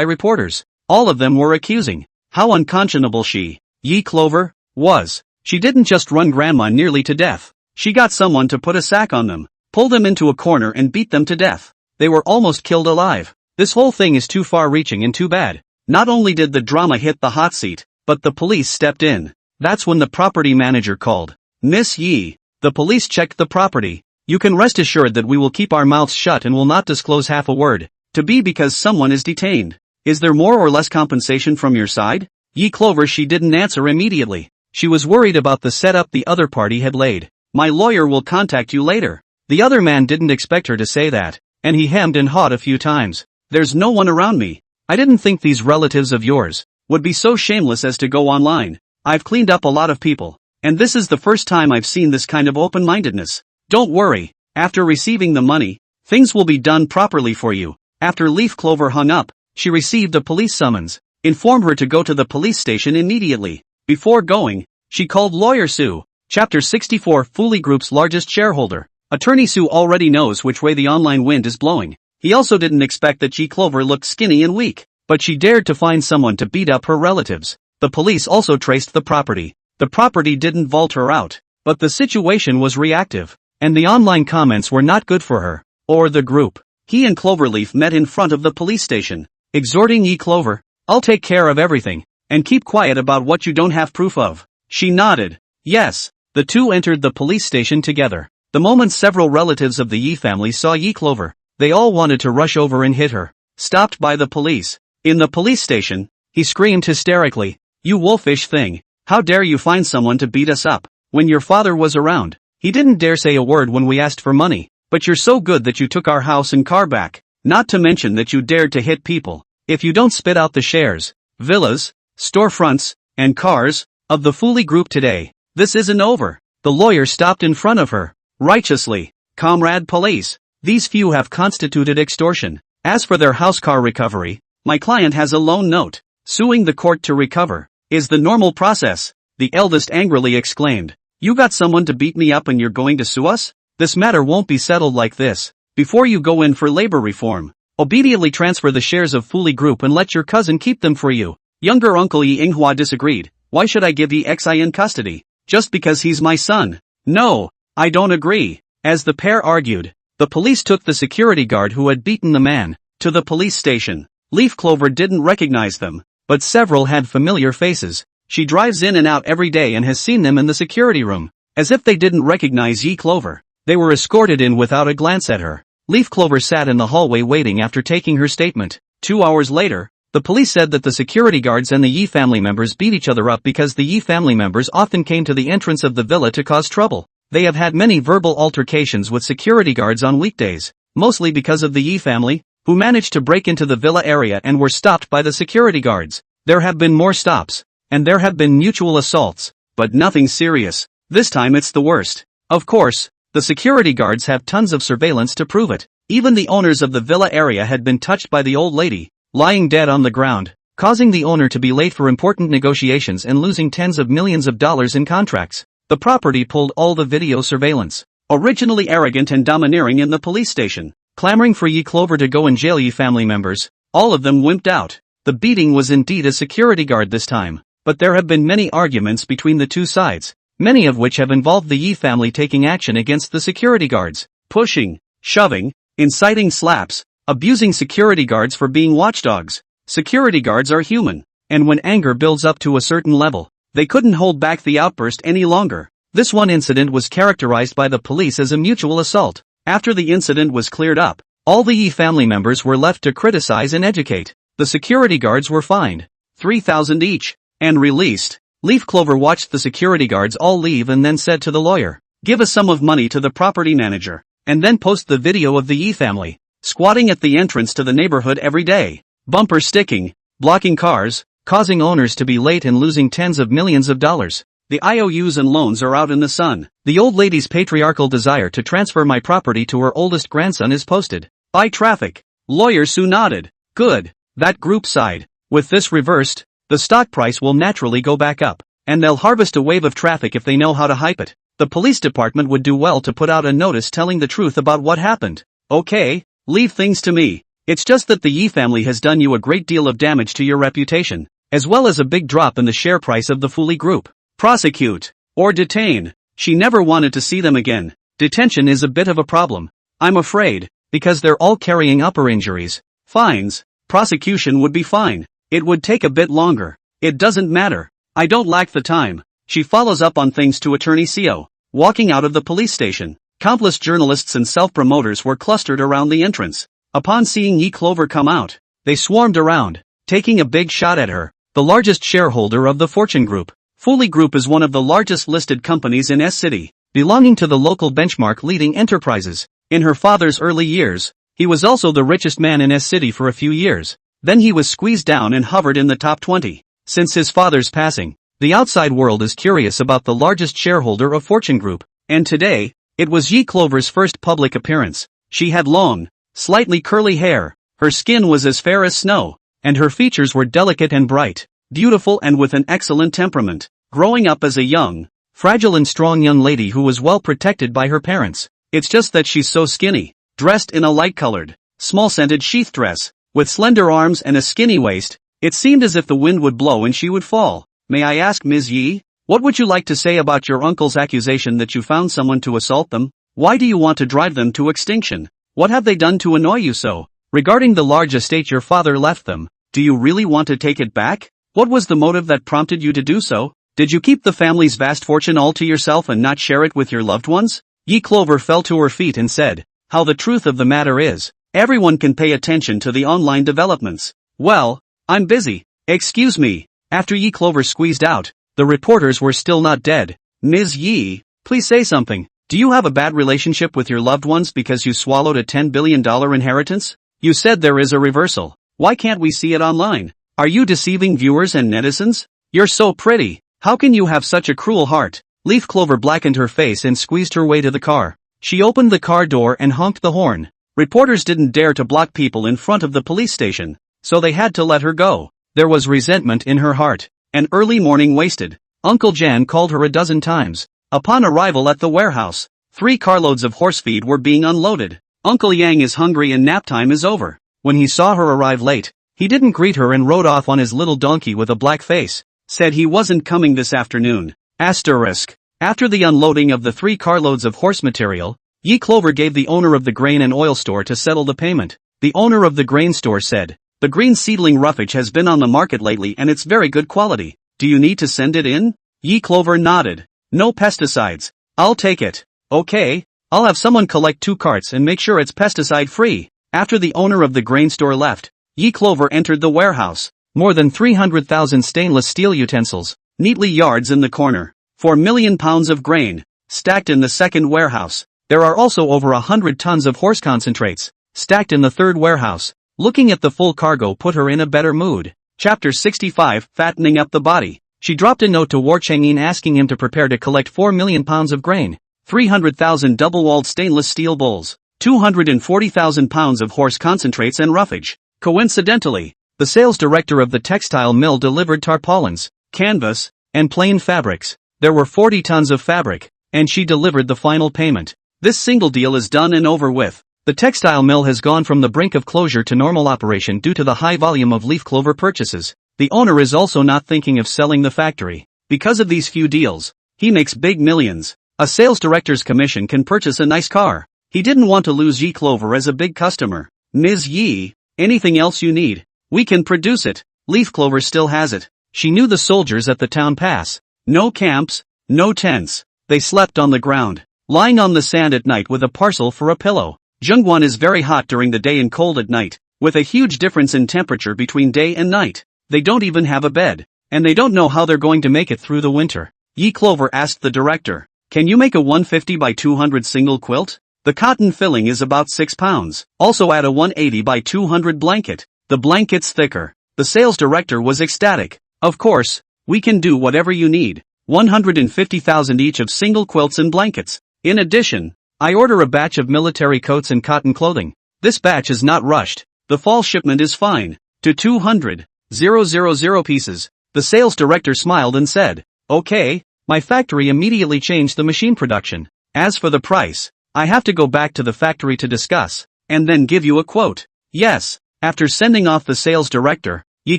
Speaker 1: reporters. All of them were accusing how unconscionable she, Yi Clover, was. She didn't just run grandma nearly to death. She got someone to put a sack on them, pull them into a corner and beat them to death. They were almost killed alive. This whole thing is too far-reaching and too bad. Not only did the drama hit the hot seat, but the police stepped in. That's when the property manager called. Miss Yi, the police checked the property. You can rest assured that we will keep our mouths shut and will not disclose half a word. To be because someone is detained. Is there more or less compensation from your side? Yi Clover. She didn't answer immediately. She was worried about the setup the other party had laid. My lawyer will contact you later. The other man didn't expect her to say that, and he hemmed and hawed a few times. There's no one around me. I didn't think these relatives of yours would be so shameless as to go online. I've cleaned up a lot of people, and this is the first time I've seen this kind of open-mindedness. Don't worry, after receiving the money, things will be done properly for you. After Leaf Clover hung up, she received a police summons, informed her to go to the police station immediately. Before going, she called Lawyer Sue. Chapter 64. Fooly Group's largest shareholder. Attorney Sue already knows which way the online wind is blowing. He also didn't expect that Yi Clover looked skinny and weak, but she dared to find someone to beat up her relatives. The police also traced the property. The property didn't vault her out, but the situation was reactive. And the online comments were not good for her, or the group. He and Cloverleaf met in front of the police station, exhorting Yi Clover, I'll take care of everything, and keep quiet about what you don't have proof of. She nodded. Yes. The two entered the police station together. The moment several relatives of the Yi family saw Yi Clover, they all wanted to rush over and hit her. Stopped by the police. In the police station, he screamed hysterically, You wolfish thing, how dare you find someone to beat us up, when your father was around. He didn't dare say a word when we asked for money, but you're so good that you took our house and car back, not to mention that you dared to hit people. If you don't spit out the shares, villas, storefronts, and cars, of the Fooly Group today, this isn't over. The lawyer stopped in front of her. Righteously, Comrade Police, these few have constituted extortion. As for their house car recovery, my client has a loan note. Suing the court to recover is the normal process, the eldest angrily exclaimed. You got someone to beat me up and you're going to sue us? This matter won't be settled like this. Before you go in for labor reform, obediently transfer the shares of Fooly Group and let your cousin keep them for you. Younger Uncle Yi Inghua disagreed. Why should I give Yi Xin custody? Just because he's my son? No, I don't agree. As the pair argued, the police took the security guard who had beaten the man to the police station. Leaf Clover didn't recognize them, but several had familiar faces. She drives in and out every day and has seen them in the security room. As if they didn't recognize Yi Clover, they were escorted in without a glance at her. Leaf Clover sat in the hallway waiting after taking her statement. 2 hours later, the police said that the security guards and the Yi family members beat each other up because the Yi family members often came to the entrance of the villa to cause trouble. They have had many verbal altercations with security guards on weekdays, mostly because of the Yi family, who managed to break into the villa area and were stopped by the security guards. There have been more stops, and there have been mutual assaults, but nothing serious. This time it's the worst. Of course, the security guards have tons of surveillance to prove it. Even the owners of the villa area had been touched by the old lady, lying dead on the ground, causing the owner to be late for important negotiations and losing tens of millions of dollars in contracts. The property pulled all the video surveillance. Originally arrogant and domineering in the police station, clamoring for Yi Clover to go in jail. Yi family members, all of them wimped out. The beating was indeed a security guard this time, but there have been many arguments between the two sides, many of which have involved the Yi family taking action against the security guards, pushing, shoving, inciting slaps, abusing security guards for being watchdogs. Security guards are human, and when anger builds up to a certain level, they couldn't hold back the outburst any longer. This one incident was characterized by the police as a mutual assault. After the incident was cleared up, all the Yi family members were left to criticize and educate. The security guards were fined $3,000 each and released. Leaf Clover watched the security guards all leave and then said to the lawyer, "Give a sum of money to the property manager, and then post the video of the Yi family squatting at the entrance to the neighborhood every day, bumper sticking, blocking cars, causing owners to be late and losing tens of millions of dollars. The IOUs and loans are out in the sun. The old lady's patriarchal desire to transfer my property to her oldest grandson is posted. By traffic." Lawyer Sue nodded. Good. That group side. With this reversed, the stock price will naturally go back up. and they'll harvest a wave of traffic if they know how to hype it. The police department would do well to put out a notice telling the truth about what happened. Okay, leave things to me. It's just that the Yi family has done you a great deal of damage to your reputation, as well as a big drop in the share price of the Fuli Group. Prosecute. Or detain. She never wanted to see them again. Detention is a bit of a problem, I'm afraid, because they're all carrying upper injuries. Fines. Prosecution would be fine. It would take a bit longer. It doesn't matter. I don't lack the time. She follows up on things to Attorney Seo. Walking out of the police station, countless journalists and self-promoters were clustered around the entrance. Upon seeing Yi Clover come out, they swarmed around, taking a big shot at her. The largest shareholder of the Fortune Group. Fuli Group is one of the largest listed companies in S-City, belonging to the local benchmark leading enterprises. In her father's early years, he was also the richest man in S-City for a few years. Then he was squeezed down and hovered in the top 20. Since his father's passing, the outside world is curious about the largest shareholder of Fortune Group. And today, it was Yi Clover's first public appearance. She had long, slightly curly hair, her skin was as fair as snow, and her features were delicate and bright, beautiful and with an excellent temperament. Growing up as a young, fragile and strong young lady who was well protected by her parents. It's just that she's so skinny, dressed in a light-colored, small-scented sheath dress, with slender arms and a skinny waist. It seemed as if the wind would blow and she would fall. May I ask, Ms. Yi, what would you like to say about your uncle's accusation that you found someone to assault them? Why do you want to drive them to extinction? What have they done to annoy you so? Regarding the large estate your father left them, do you really want to take it back? What was the motive that prompted you to do so? Did you keep the family's vast fortune all to yourself and not share it with your loved ones? Yi Clover fell to her feet and said, how the truth of the matter is, everyone can pay attention to the online developments. Well, I'm busy. Excuse me. After Yi Clover squeezed out, the reporters were still not dead. Ms. Yi, please say something. Do you have a bad relationship with your loved ones because you swallowed a $10 billion inheritance? You said there is a reversal. Why can't we see it online? Are you deceiving viewers and netizens? You're so pretty. How can you have such a cruel heart? Leaf Clover blackened her face and squeezed her way to the car. She opened the car door and honked the horn. Reporters didn't dare to block people in front of the police station, so they had to let her go. There was resentment in her heart. An early morning wasted. Uncle Jan called her a dozen times. Upon arrival at the warehouse, 3 carloads of horse feed were being unloaded. Uncle Yang is hungry and nap time is over. When he saw her arrive late, he didn't greet her and rode off on his little donkey with a black face. Said he wasn't coming this afternoon. Asterisk. After the unloading of the 3 carloads of horse material, Yi Clover gave the owner of the grain and oil store to settle the payment. The owner of the grain store said, the green seedling roughage has been on the market lately and it's very good quality. Do you need to send it in? Yi Clover nodded. No pesticides. I'll take it. Okay, I'll have someone collect 2 carts and make sure it's pesticide free. After the owner of the grain store left, Yi Clover entered the warehouse. More than 300,000 stainless steel utensils, neatly yards in the corner. 4 million pounds of grain, stacked in the second warehouse. There are also over 100 tons of horse concentrates, stacked in the third warehouse. Looking at the full cargo put her in a better mood. Chapter 65, Fattening Up the Body. She dropped a note to War Changin asking him to prepare to collect 4 million pounds of grain, 300,000 double-walled stainless steel bowls, 240,000 pounds of horse concentrates and roughage. Coincidentally, the sales director of the textile mill delivered tarpaulins, canvas, and plain fabrics. There were 40 tons of fabric, and she delivered the final payment. This single deal is done and over with. The textile mill has gone from the brink of closure to normal operation due to the high volume of leaf clover purchases. The owner is also not thinking of selling the factory. Because of these few deals, he makes big millions. A sales director's commission can purchase a nice car. He didn't want to lose Yi Clover as a big customer. Ms. Yi, anything else you need? We can produce it. Leaf Clover still has it. She knew the soldiers at the town pass. No camps, no tents. They slept on the ground, lying on the sand at night with a parcel for a pillow. Zhongguan is very hot during the day and cold at night, with a huge difference in temperature between day and night. They don't even have a bed, and they don't know how they're going to make it through the winter. Yi Clover asked the director, can you make a 150 by 200 single quilt? The cotton filling is about 6 pounds. Also add a 180 by 200 blanket. The blanket's thicker. The sales director was ecstatic. Of course, we can do whatever you need. 150,000 each of single quilts and blankets. In addition, I order a batch of military coats and cotton clothing. This batch is not rushed. The fall shipment is fine. To 200,000 pieces. The sales director smiled and said, Okay, my factory immediately changed the machine production. As for the price, I have to go back to the factory to discuss, and then give you a quote. Yes, after sending off the sales director, Ye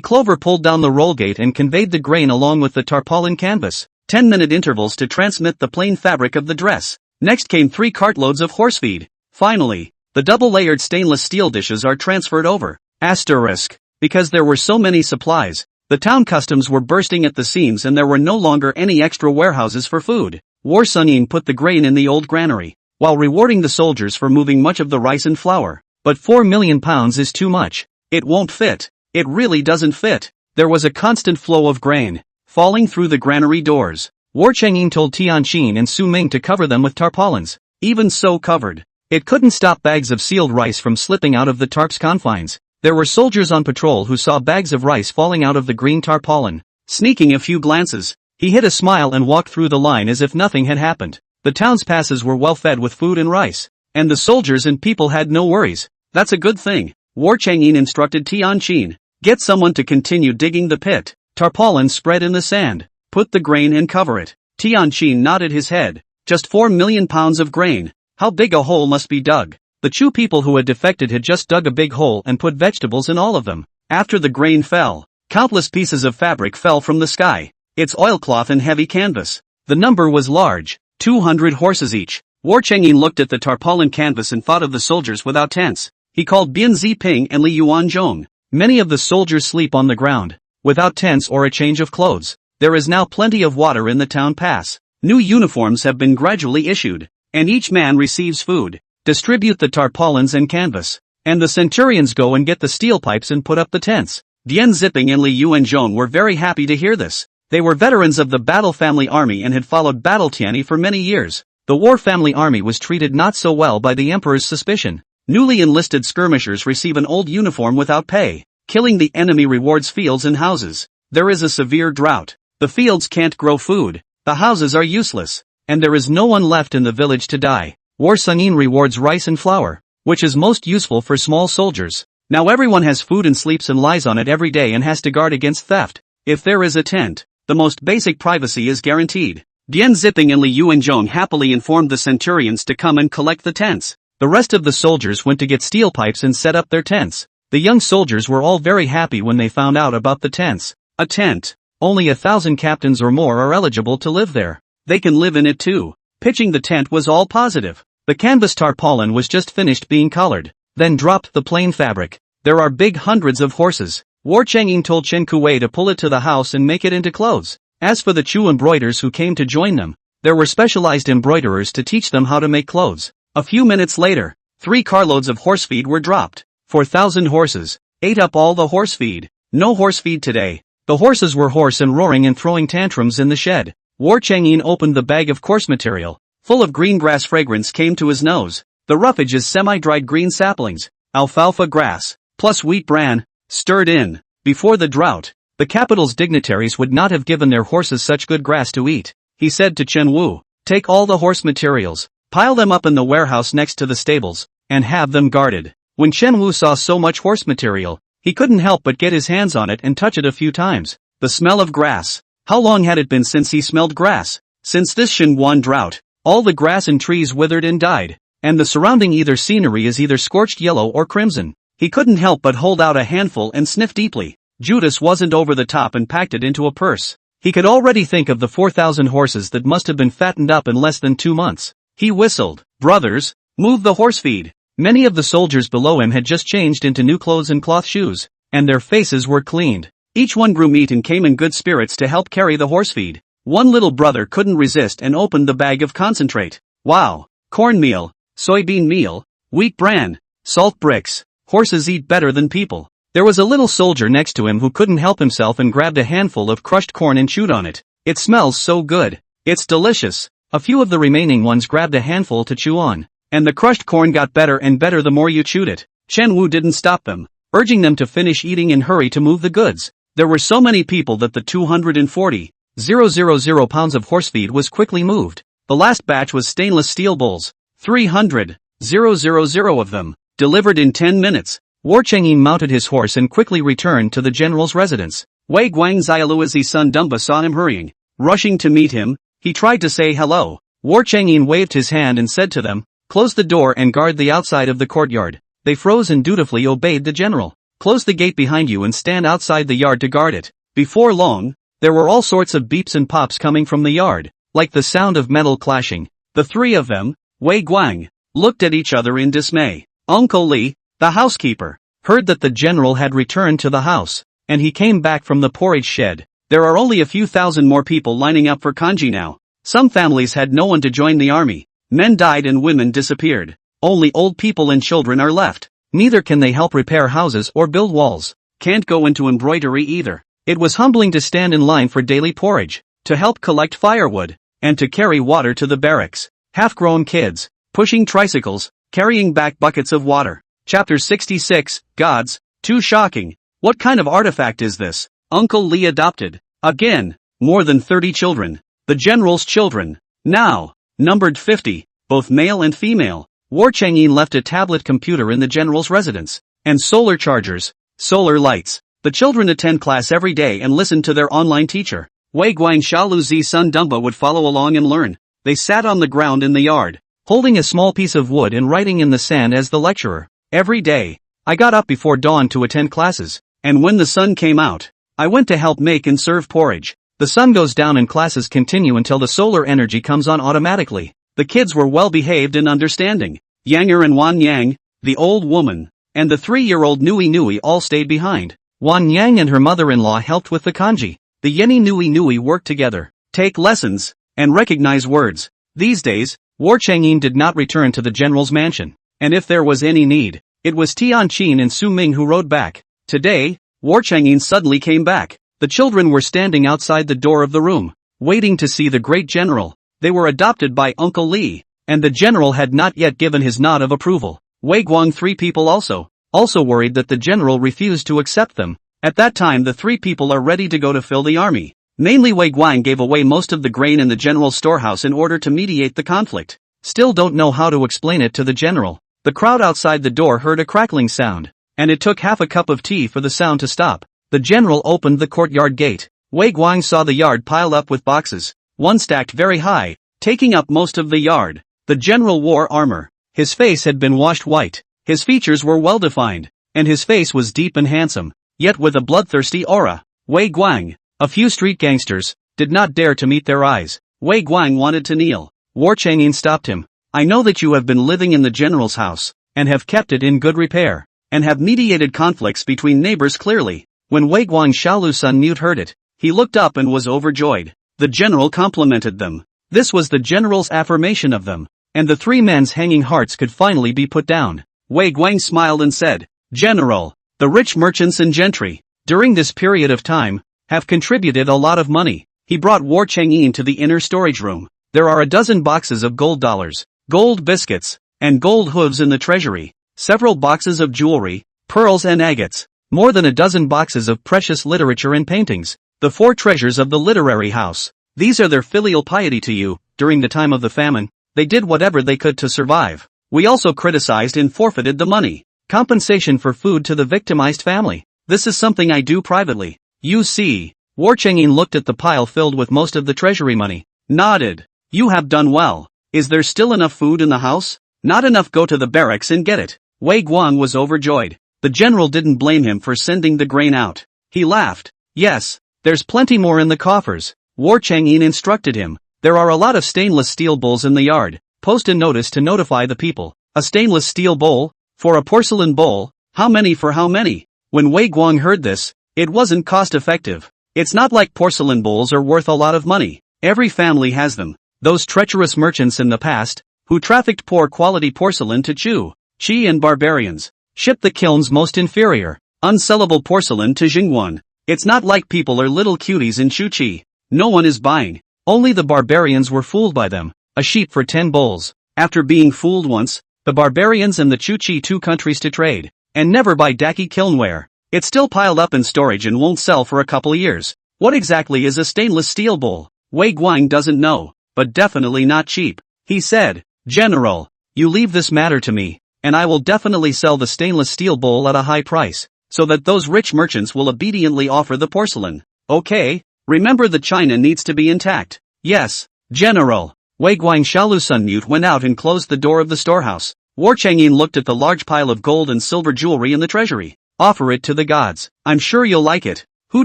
Speaker 1: Clover pulled down the roll gate and conveyed the grain along with the tarpaulin canvas, 10-minute intervals to transmit the plain fabric of the dress. Next came 3 cartloads of horse feed. Finally, the double-layered stainless steel dishes are transferred over. Asterisk. Because there were so many supplies, the town customs were bursting at the seams and there were no longer any extra warehouses for food. War Sunin put the grain in the old granary, while rewarding the soldiers for moving much of the rice and flour. But 4 million pounds is too much. It won't fit. It really doesn't fit. There was a constant flow of grain, falling through the granary doors. War Changyin told Tianqin and Su Ming to cover them with tarpaulins. Even so covered, it couldn't stop bags of sealed rice from slipping out of the tarp's confines. There were soldiers on patrol who saw bags of rice falling out of the green tarpaulin. Sneaking a few glances, he hid a smile and walked through the line as if nothing had happened. The town's passes were well fed with food and rice, and the soldiers and people had no worries. That's a good thing. War Changyin instructed Tianqin. Get someone to continue digging the pit. Tarpaulin spread in the sand. Put the grain and cover it. Tianqin nodded his head. Just 4 million pounds of grain. How big a hole must be dug? The Chu people who had defected had just dug a big hole and put vegetables in all of them. After the grain fell, countless pieces of fabric fell from the sky. It's oilcloth and heavy canvas. The number was large, 200 horses each. War Changyin looked at the tarpaulin canvas and thought of the soldiers without tents. He called Bian Ziping and Li Yuanzhong. Many of the soldiers sleep on the ground, without tents or a change of clothes. There is now plenty of water in the town pass. New uniforms have been gradually issued, and each man receives food. Distribute the tarpaulins and canvas, and the centurions go and get the steel pipes and put up the tents. Dian Ziping and Li Yuanzhong were very happy to hear this. They were veterans of the Battle Family Army and had followed Battle Tianyi for many years. The War Family Army was treated not so well by the Emperor's suspicion. Newly enlisted skirmishers receive an old uniform without pay. Killing the enemy rewards fields and houses. There is a severe drought. The fields can't grow food. The houses are useless. And there is no one left in the village to die. War Sunin rewards rice and flour, which is most useful for small soldiers. Now everyone has food and sleeps and lies on it every day and has to guard against theft. If there is a tent, the most basic privacy is guaranteed. Dian Ziping and Li Yuanzhong happily informed the centurions to come and collect the tents. The rest of the soldiers went to get steel pipes and set up their tents. The young soldiers were all very happy when they found out about the tents. A tent. Only 1,000 captains or more are eligible to live there. They can live in it too. Pitching the tent was all positive. The canvas tarpaulin was just finished being colored. Then dropped the plain fabric. There are big hundreds of horses. War Changyin told Chen Kuwei to pull it to the house and make it into clothes. As for the Chu embroiders who came to join them, there were specialized embroiderers to teach them how to make clothes. A few minutes later, 3 carloads of horse feed were dropped. 4,000 horses ate up all the horse feed. No horse feed today. The horses were hoarse and roaring and throwing tantrums in the shed. War Changyin opened the bag of coarse material. Full of green grass fragrance came to his nose. The roughage is semi-dried green saplings, alfalfa grass, plus wheat bran, stirred in. Before the drought, the capital's dignitaries would not have given their horses such good grass to eat. He said to Chen Wu, take all the horse materials, pile them up in the warehouse next to the stables, and have them guarded. When Chen Wu saw so much horse material, he couldn't help but get his hands on it and touch it a few times. The smell of grass. How long had it been since he smelled grass? Since this Xinguan drought, all the grass and trees withered and died, and the surrounding either scenery is either scorched yellow or crimson. He couldn't help but hold out a handful and sniff deeply. Judas wasn't over the top and packed it into a purse. He could already think of the 4,000 horses that must have been fattened up in less than 2 months. He whistled. Brothers, move the horse feed. Many of the soldiers below him had just changed into new clothes and cloth shoes, and their faces were cleaned. Each one grew meat and came in good spirits to help carry the horse feed. One little brother couldn't resist and opened the bag of concentrate. Wow! Cornmeal, soybean meal, wheat bran, salt bricks. Horses eat better than people. There was a little soldier next to him who couldn't help himself and grabbed a handful of crushed corn and chewed on it. It smells so good. It's delicious. A few of the remaining ones grabbed a handful to chew on. And the crushed corn got better and better the more you chewed it. Chen Wu didn't stop them, urging them to finish eating and hurry to move the goods. There were so many people that the 240,000 pounds of horse feed was quickly moved. The last batch was stainless steel bowls. 300,000 of them, delivered in 10 minutes. War Changyin mounted his horse and quickly returned to the general's residence. Wei Guang's Xiaolui's son Dumba saw him hurrying. Rushing to meet him, he tried to say hello. War Chang'in waved his hand and said to them, "Close the door and guard the outside of the courtyard." They froze and dutifully obeyed the general. "Close the gate behind you and stand outside the yard to guard it." Before long, there were all sorts of beeps and pops coming from the yard, like the sound of metal clashing. The three of them, Wei Guang, looked at each other in dismay. Uncle Li, the housekeeper, heard that the general had returned to the house, and he came back from the porridge shed. There are only a few thousand more people lining up for kanji now. Some families had no one to join the army. Men died and women disappeared. Only old people and children are left. Neither can they help repair houses or build walls. Can't go into embroidery either. It was humbling to stand in line for daily porridge, to help collect firewood, and to carry water to the barracks. Half-grown kids, pushing tricycles, carrying back buckets of water. Chapter 66, Gods, too shocking. What kind of artifact is this? Uncle Li adopted. Again, more than 30 children. The general's children. Now, numbered 50, both male and female. War Chang'in left a tablet computer in the general's residence, and solar chargers, solar lights. The children attend class every day and listen to their online teacher. Wei Guang Xiaoluzi's son Dungba would follow along and learn. They sat on the ground in the yard, holding a small piece of wood and writing in the sand as the lecturer. Every day, I got up before dawn to attend classes, and when the sun came out, I went to help make and serve porridge. The sun goes down and classes continue until the solar energy comes on automatically. The kids were well behaved and understanding. Yanger and Wan Yang, the old woman, and the 3-year-old Nui Nui all stayed behind. Wan Yang and her mother-in-law helped with the kanji. The Yeni Nui Nui worked together, take lessons, and recognize words. These days, War Chang'in did not return to the general's mansion, and if there was any need, it was Tian Qin and Su Ming who rode back. Today, War Chang'in suddenly came back. The children were standing outside the door of the room, waiting to see the great general. They were adopted by Uncle Li, and the general had not yet given his nod of approval. Wei Guang 3 people also worried that the general refused to accept them. At that time the 3 people are ready to go to fill the army. Mainly Wei Guang gave away most of the grain in the general's storehouse in order to mediate the conflict. Still don't know how to explain it to the general. The crowd outside the door heard a crackling sound, and it took half a cup of tea for the sound to stop. The general opened the courtyard gate. Wei Guang saw the yard piled up with boxes, one stacked very high, taking up most of the yard. The general wore armor. His face had been washed white. His features were well defined, and his face was deep and handsome, yet with a bloodthirsty aura. Wei Guang, a few street gangsters, did not dare to meet their eyes. Wei Guang wanted to kneel. War Chang'in stopped him. "I know that you have been living in the general's house, and have kept it in good repair, and have mediated conflicts between neighbors clearly." When Wei Guang Xiaolu's son Mute heard it, he looked up and was overjoyed. The general complimented them. This was the general's affirmation of them, and the 3 men's hanging hearts could finally be put down. Wei Guang smiled and said, "General, the rich merchants and gentry, during this period of time, have contributed a lot of money." He brought War Chang'in to the inner storage room. There are a dozen boxes of gold dollars, gold biscuits, and gold hooves in the treasury, several boxes of jewelry, pearls and agates, more than a dozen boxes of precious literature and paintings, the 4 treasures of the literary house. These are their filial piety to you. During the time of the famine, they did whatever they could to survive. We also criticized and forfeited the money. Compensation for food to the victimized family. This is something I do privately. You see. War Chang'in looked at the pile filled with most of the treasury money, nodded. "You have done well. Is there still enough food in the house?" "Not enough, go to the barracks and get it." Wei Guang was overjoyed. The general didn't blame him for sending the grain out. He laughed. "Yes, there's plenty more in the coffers." War Chang'in instructed him. "There are a lot of stainless steel bowls in the yard. Post a notice to notify the people." A stainless steel bowl? For a porcelain bowl? How many for how many? When Wei Guang heard this, it wasn't cost effective. It's not like porcelain bowls are worth a lot of money. Every family has them. Those treacherous merchants in the past, who trafficked poor quality porcelain to Chu, Chi and barbarians, shipped the kiln's most inferior, unsellable porcelain to Jingguan. It's not like people are little cuties in Chuchi. No one is buying. Only the barbarians were fooled by them. A sheep for 10 bowls. After being fooled once, the barbarians and the Chuchi 2 countries to trade, and never buy Daki kilnware. It's still piled up in storage and won't sell for a couple years. What exactly is a stainless steel bowl? Wei Guang doesn't know, but definitely not cheap. He said, "General, you leave this matter to me, and I will definitely sell the stainless steel bowl at a high price, so that those rich merchants will obediently offer the porcelain." "Okay, Remember that China needs to be intact. Yes, General. Wei Guang Shalusun Mute went out and closed the door of the storehouse. War Changyin looked at the large pile of gold and silver jewelry in the treasury. Offer it to the gods. I'm sure you'll like it. Who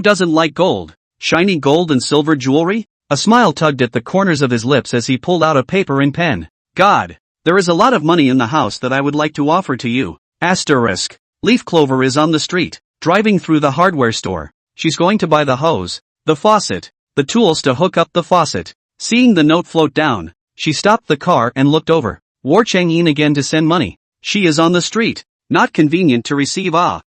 Speaker 1: doesn't like gold? Shiny gold and silver jewelry? A smile tugged at the corners of his lips as he pulled out a paper and pen. God. There is a lot of money in the house that I would like to offer to you. Asterisk. Leaf Clover is on the street, driving through the hardware store. She's going to buy the hose, the faucet, the tools to hook up the faucet. Seeing the note float down, she stopped the car and looked over. War Changyin again to send money. She is on the street. Not convenient to receive.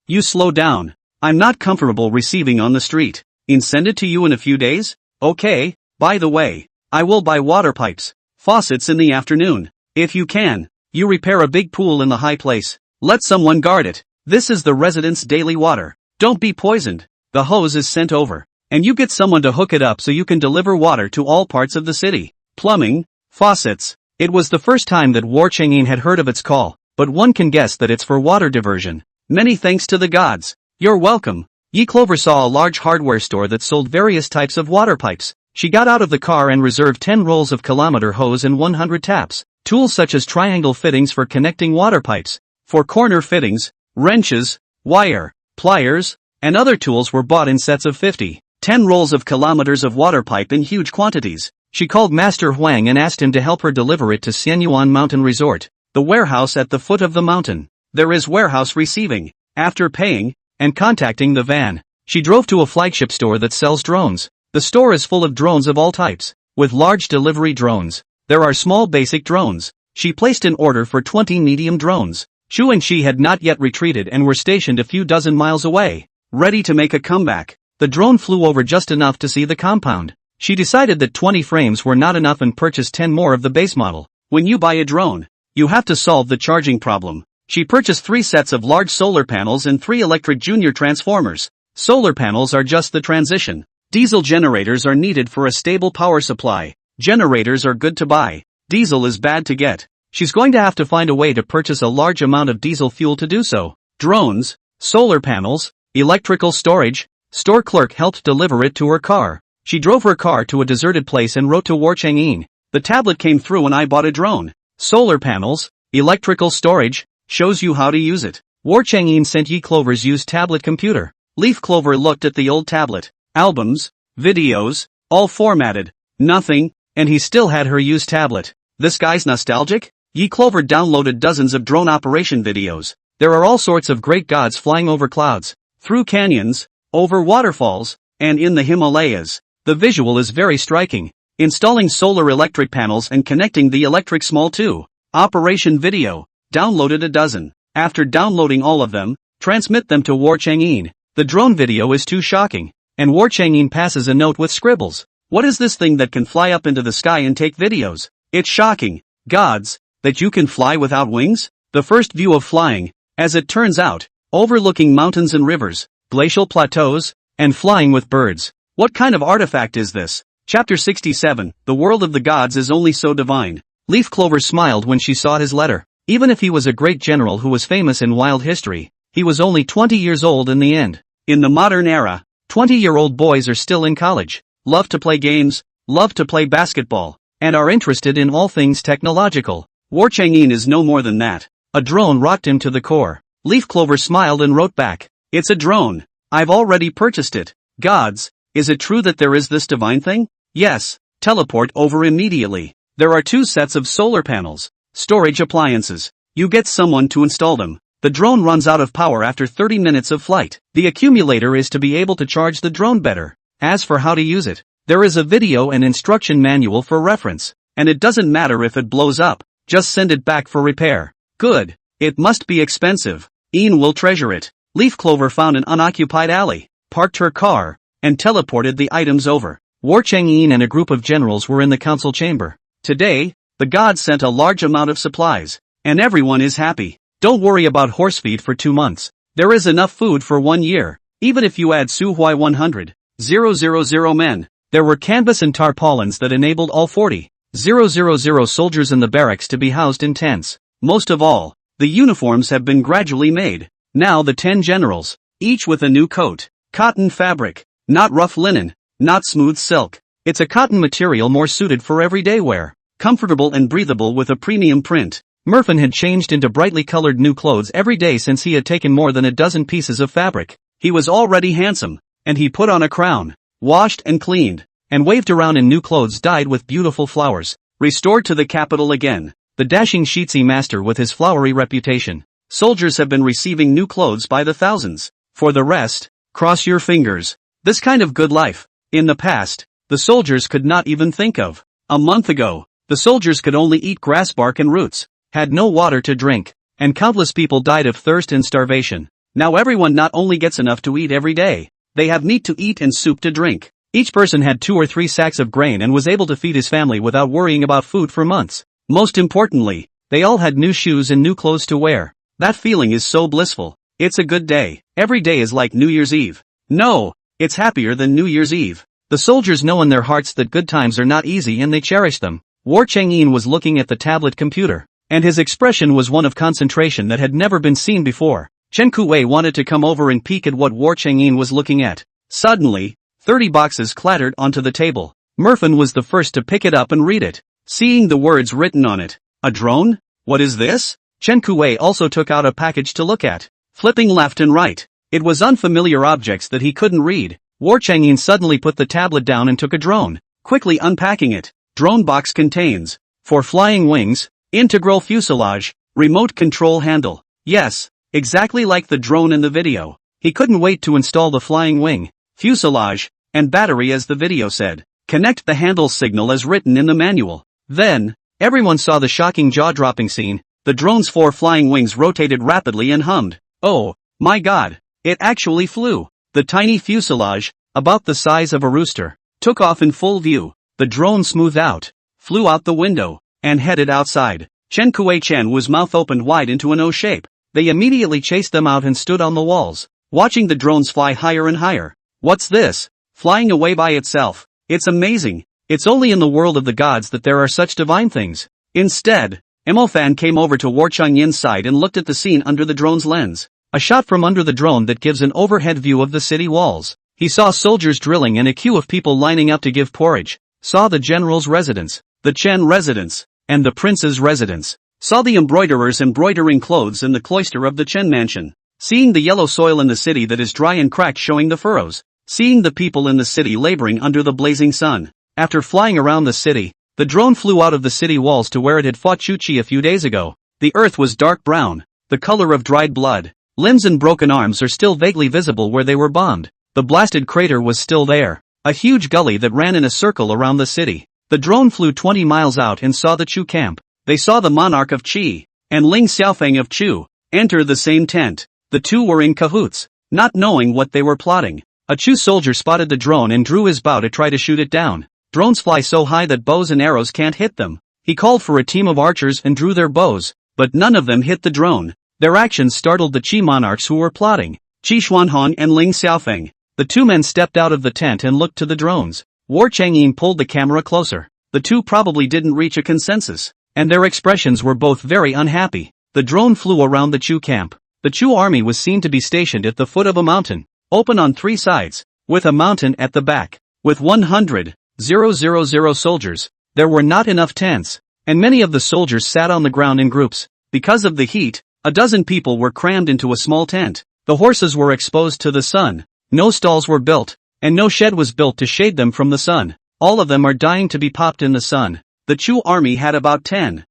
Speaker 1: You slow down. I'm not comfortable receiving on the street. Send it to you in a few days? Okay, by the way, I will buy water pipes, faucets in the afternoon. If you can, you repair a big pool in the high place. Let someone guard it. This is the residents' daily water. Don't be poisoned. The hose is sent over, and you get someone to hook it up so you can deliver water to all parts of the city. Plumbing, faucets. It was the first time that War Changyin had heard of its call, but one can guess that it's for water diversion. Many thanks to the gods. You're welcome. Yi Clover saw a large hardware store that sold various types of water pipes. She got out of the car and reserved 10 rolls of kilometer hose and 100 taps. Tools such as triangle fittings for connecting water pipes, for corner fittings, wrenches, wire, pliers, and other tools were bought in sets of 50. 10 rolls of kilometers of water pipe in huge quantities. She called Master Huang and asked him to help her deliver it to Xianyuan Mountain Resort, the warehouse at the foot of the mountain. There is warehouse receiving. After paying, and contacting the van, she drove to a flagship store that sells drones. The store is full of drones of all types, with large delivery drones. There are small basic drones. She placed an order for 20 medium drones. Shu and she had not yet retreated and were stationed a few dozen miles away, ready to make a comeback. The drone flew over just enough to see the compound. She decided that 20 frames were not enough and purchased 10 more of the base model. When you buy a drone, you have to solve the charging problem. She purchased 3 sets of large solar panels and 3 electric junior transformers. Solar panels are just the transition. Diesel generators are needed for a stable power supply. Generators are good to buy. Diesel is bad to get. She's going to have to find a way to purchase a large amount of diesel fuel to do so. Drones, solar panels, electrical storage. Store clerk helped deliver it to her car. She drove her car to a deserted place and wrote to War Changyin. The tablet came through and I bought a drone. Solar panels, electrical storage, shows you how to use it. War Changyin sent Yi Clover's used tablet computer. Leaf Clover looked at the old tablet. Albums, videos, all formatted. Nothing, and he still had her used tablet. This guy's nostalgic? Yi Clover downloaded dozens of drone operation videos. There are all sorts of great gods flying over clouds, through canyons, over waterfalls, and in the Himalayas. The visual is very striking. Installing solar electric panels and connecting the electric small too. Operation video. Downloaded a dozen. After downloading all of them, transmit them to War Changyin. The drone video is too shocking. And War Changyin passes a note with scribbles. What is this thing that can fly up into the sky and take videos? It's shocking. Gods, that you can fly without wings? The first view of flying, as it turns out, overlooking mountains and rivers, glacial plateaus, and flying with birds. What kind of artifact is this? Chapter 67, The World of the Gods is Only So Divine. Leaf Clover smiled when she saw his letter. Even if he was a great general who was famous in wild history, he was only 20 years old in the end. In the modern era, 20-year-old boys are still in college, love to play games, love to play basketball, and are interested in all things technological. War Changyin is no more than that. A drone rocked him to the core. Leaf Clover smiled and wrote back. It's a drone. I've already purchased it. Gods, is it true that there is this divine thing? Yes. Teleport over immediately. There are 2 sets of solar panels. Storage appliances. You get someone to install them. The drone runs out of power after 30 minutes of flight. The accumulator is to be able to charge the drone better. As for how to use it, there is a video and instruction manual for reference. And it doesn't matter if it blows up, just send it back for repair. Good. It must be expensive. Ian will treasure it. Leaf Clover found an unoccupied alley, parked her car, and teleported the items over. War Changyin and a group of generals were in the council chamber. Today, the gods sent a large amount of supplies, and everyone is happy. Don't worry about horse feed for 2 months. There is enough food for 1 year, even if you add Suhui 100,000 men. There were canvas and tarpaulins that enabled all 40,000 soldiers in the barracks to be housed in tents. Most of all, the uniforms have been gradually made. Now the 10 generals, each with a new coat, cotton fabric, not rough linen, not smooth silk. It's a cotton material more suited for everyday wear, comfortable and breathable with a premium print. Merfin had changed into brightly colored new clothes every day since he had taken more than a dozen pieces of fabric. He was already handsome, and he put on a crown, washed and cleaned, and waved around in new clothes dyed with beautiful flowers. Restored to the capital again, the dashing Shitsi master with his flowery reputation. Soldiers have been receiving new clothes by the thousands. For the rest, cross your fingers. This kind of good life, in the past, the soldiers could not even think of. A month ago, the soldiers could only eat grass bark and roots, had no water to drink, and countless people died of thirst and starvation. Now everyone not only gets enough to eat every day, they have meat to eat and soup to drink. Each person had 2 or 3 sacks of grain and was able to feed his family without worrying about food for months. Most importantly, they all had new shoes and new clothes to wear. That feeling is so blissful. It's a good day. Every day is like New Year's Eve. No, it's happier than New Year's Eve. The soldiers know in their hearts that good times are not easy and they cherish them. War Chang'in was looking at the tablet computer, and his expression was one of concentration that had never been seen before. Chen Kuwei wanted to come over and peek at what War Chang'in was looking at. Suddenly, 30 boxes clattered onto the table. Merfin was the first to pick it up and read it. Seeing the words written on it, a drone? What is this? Chen Kuwei also took out a package to look at, flipping left and right. It was unfamiliar objects that he couldn't read. War Chang'in suddenly put the tablet down and took a drone, quickly unpacking it. Drone box contains, for flying wings, integral fuselage, remote control handle. Yes, exactly like the drone in the video. He couldn't wait to install the flying wing, fuselage, and battery as the video said. Connect the handle signal as written in the manual. Then, everyone saw the shocking jaw-dropping scene. The drone's 4 flying wings rotated rapidly and hummed. Oh, my god, it actually flew. The tiny fuselage, about the size of a rooster, took off in full view. The drone smoothed out, flew out the window, and headed outside. Chen Kuei-chen was mouth opened wide into an O shape. They immediately chased them out and stood on the walls, watching the drones fly higher and higher. What's this? Flying away by itself. It's amazing. It's only in the world of the gods that there are such divine things. Instead, Emofan came over to War Chang'in's side and looked at the scene under the drone's lens. A shot from under the drone that gives an overhead view of the city walls. He saw soldiers drilling and a queue of people lining up to give porridge. Saw the general's residence, the Chen residence, and the prince's residence. Saw the embroiderers embroidering clothes in the cloister of the Chen mansion. Seeing the yellow soil in the city that is dry and cracked showing the furrows. Seeing the people in the city laboring under the blazing sun. After flying around the city, the drone flew out of the city walls to where it had fought Chuchi a few days ago. The earth was dark brown, the color of dried blood. Limbs and broken arms are still vaguely visible where they were bombed. The blasted crater was still there. A huge gully that ran in a circle around the city. The drone flew 20 miles out and saw the Chu camp. They saw the monarch of Qi, and Ling Xiaofeng of Chu, enter the same tent. The two were in cahoots, not knowing what they were plotting. A Chu soldier spotted the drone and drew his bow to try to shoot it down. Drones fly so high that bows and arrows can't hit them. He called for a team of archers and drew their bows, but none of them hit the drone. Their actions startled the Qi monarchs who were plotting, Qi Xuanhong and Ling Xiaofeng. The 2 men stepped out of the tent and looked to the drones. War Chang'in pulled the camera closer. The 2 probably didn't reach a consensus, and their expressions were both very unhappy. The drone flew around the Chu camp. The Chu army was seen to be stationed at the foot of a mountain, open on 3 sides, with a mountain at the back. With 100,000 soldiers, there were not enough tents, and many of the soldiers sat on the ground in groups. Because of the heat, a dozen people were crammed into a small tent. The horses were exposed to the sun. No stalls were built, and no shed was built to shade them from the sun. All of them are dying to be popped in the sun. The Chu army had about 10,000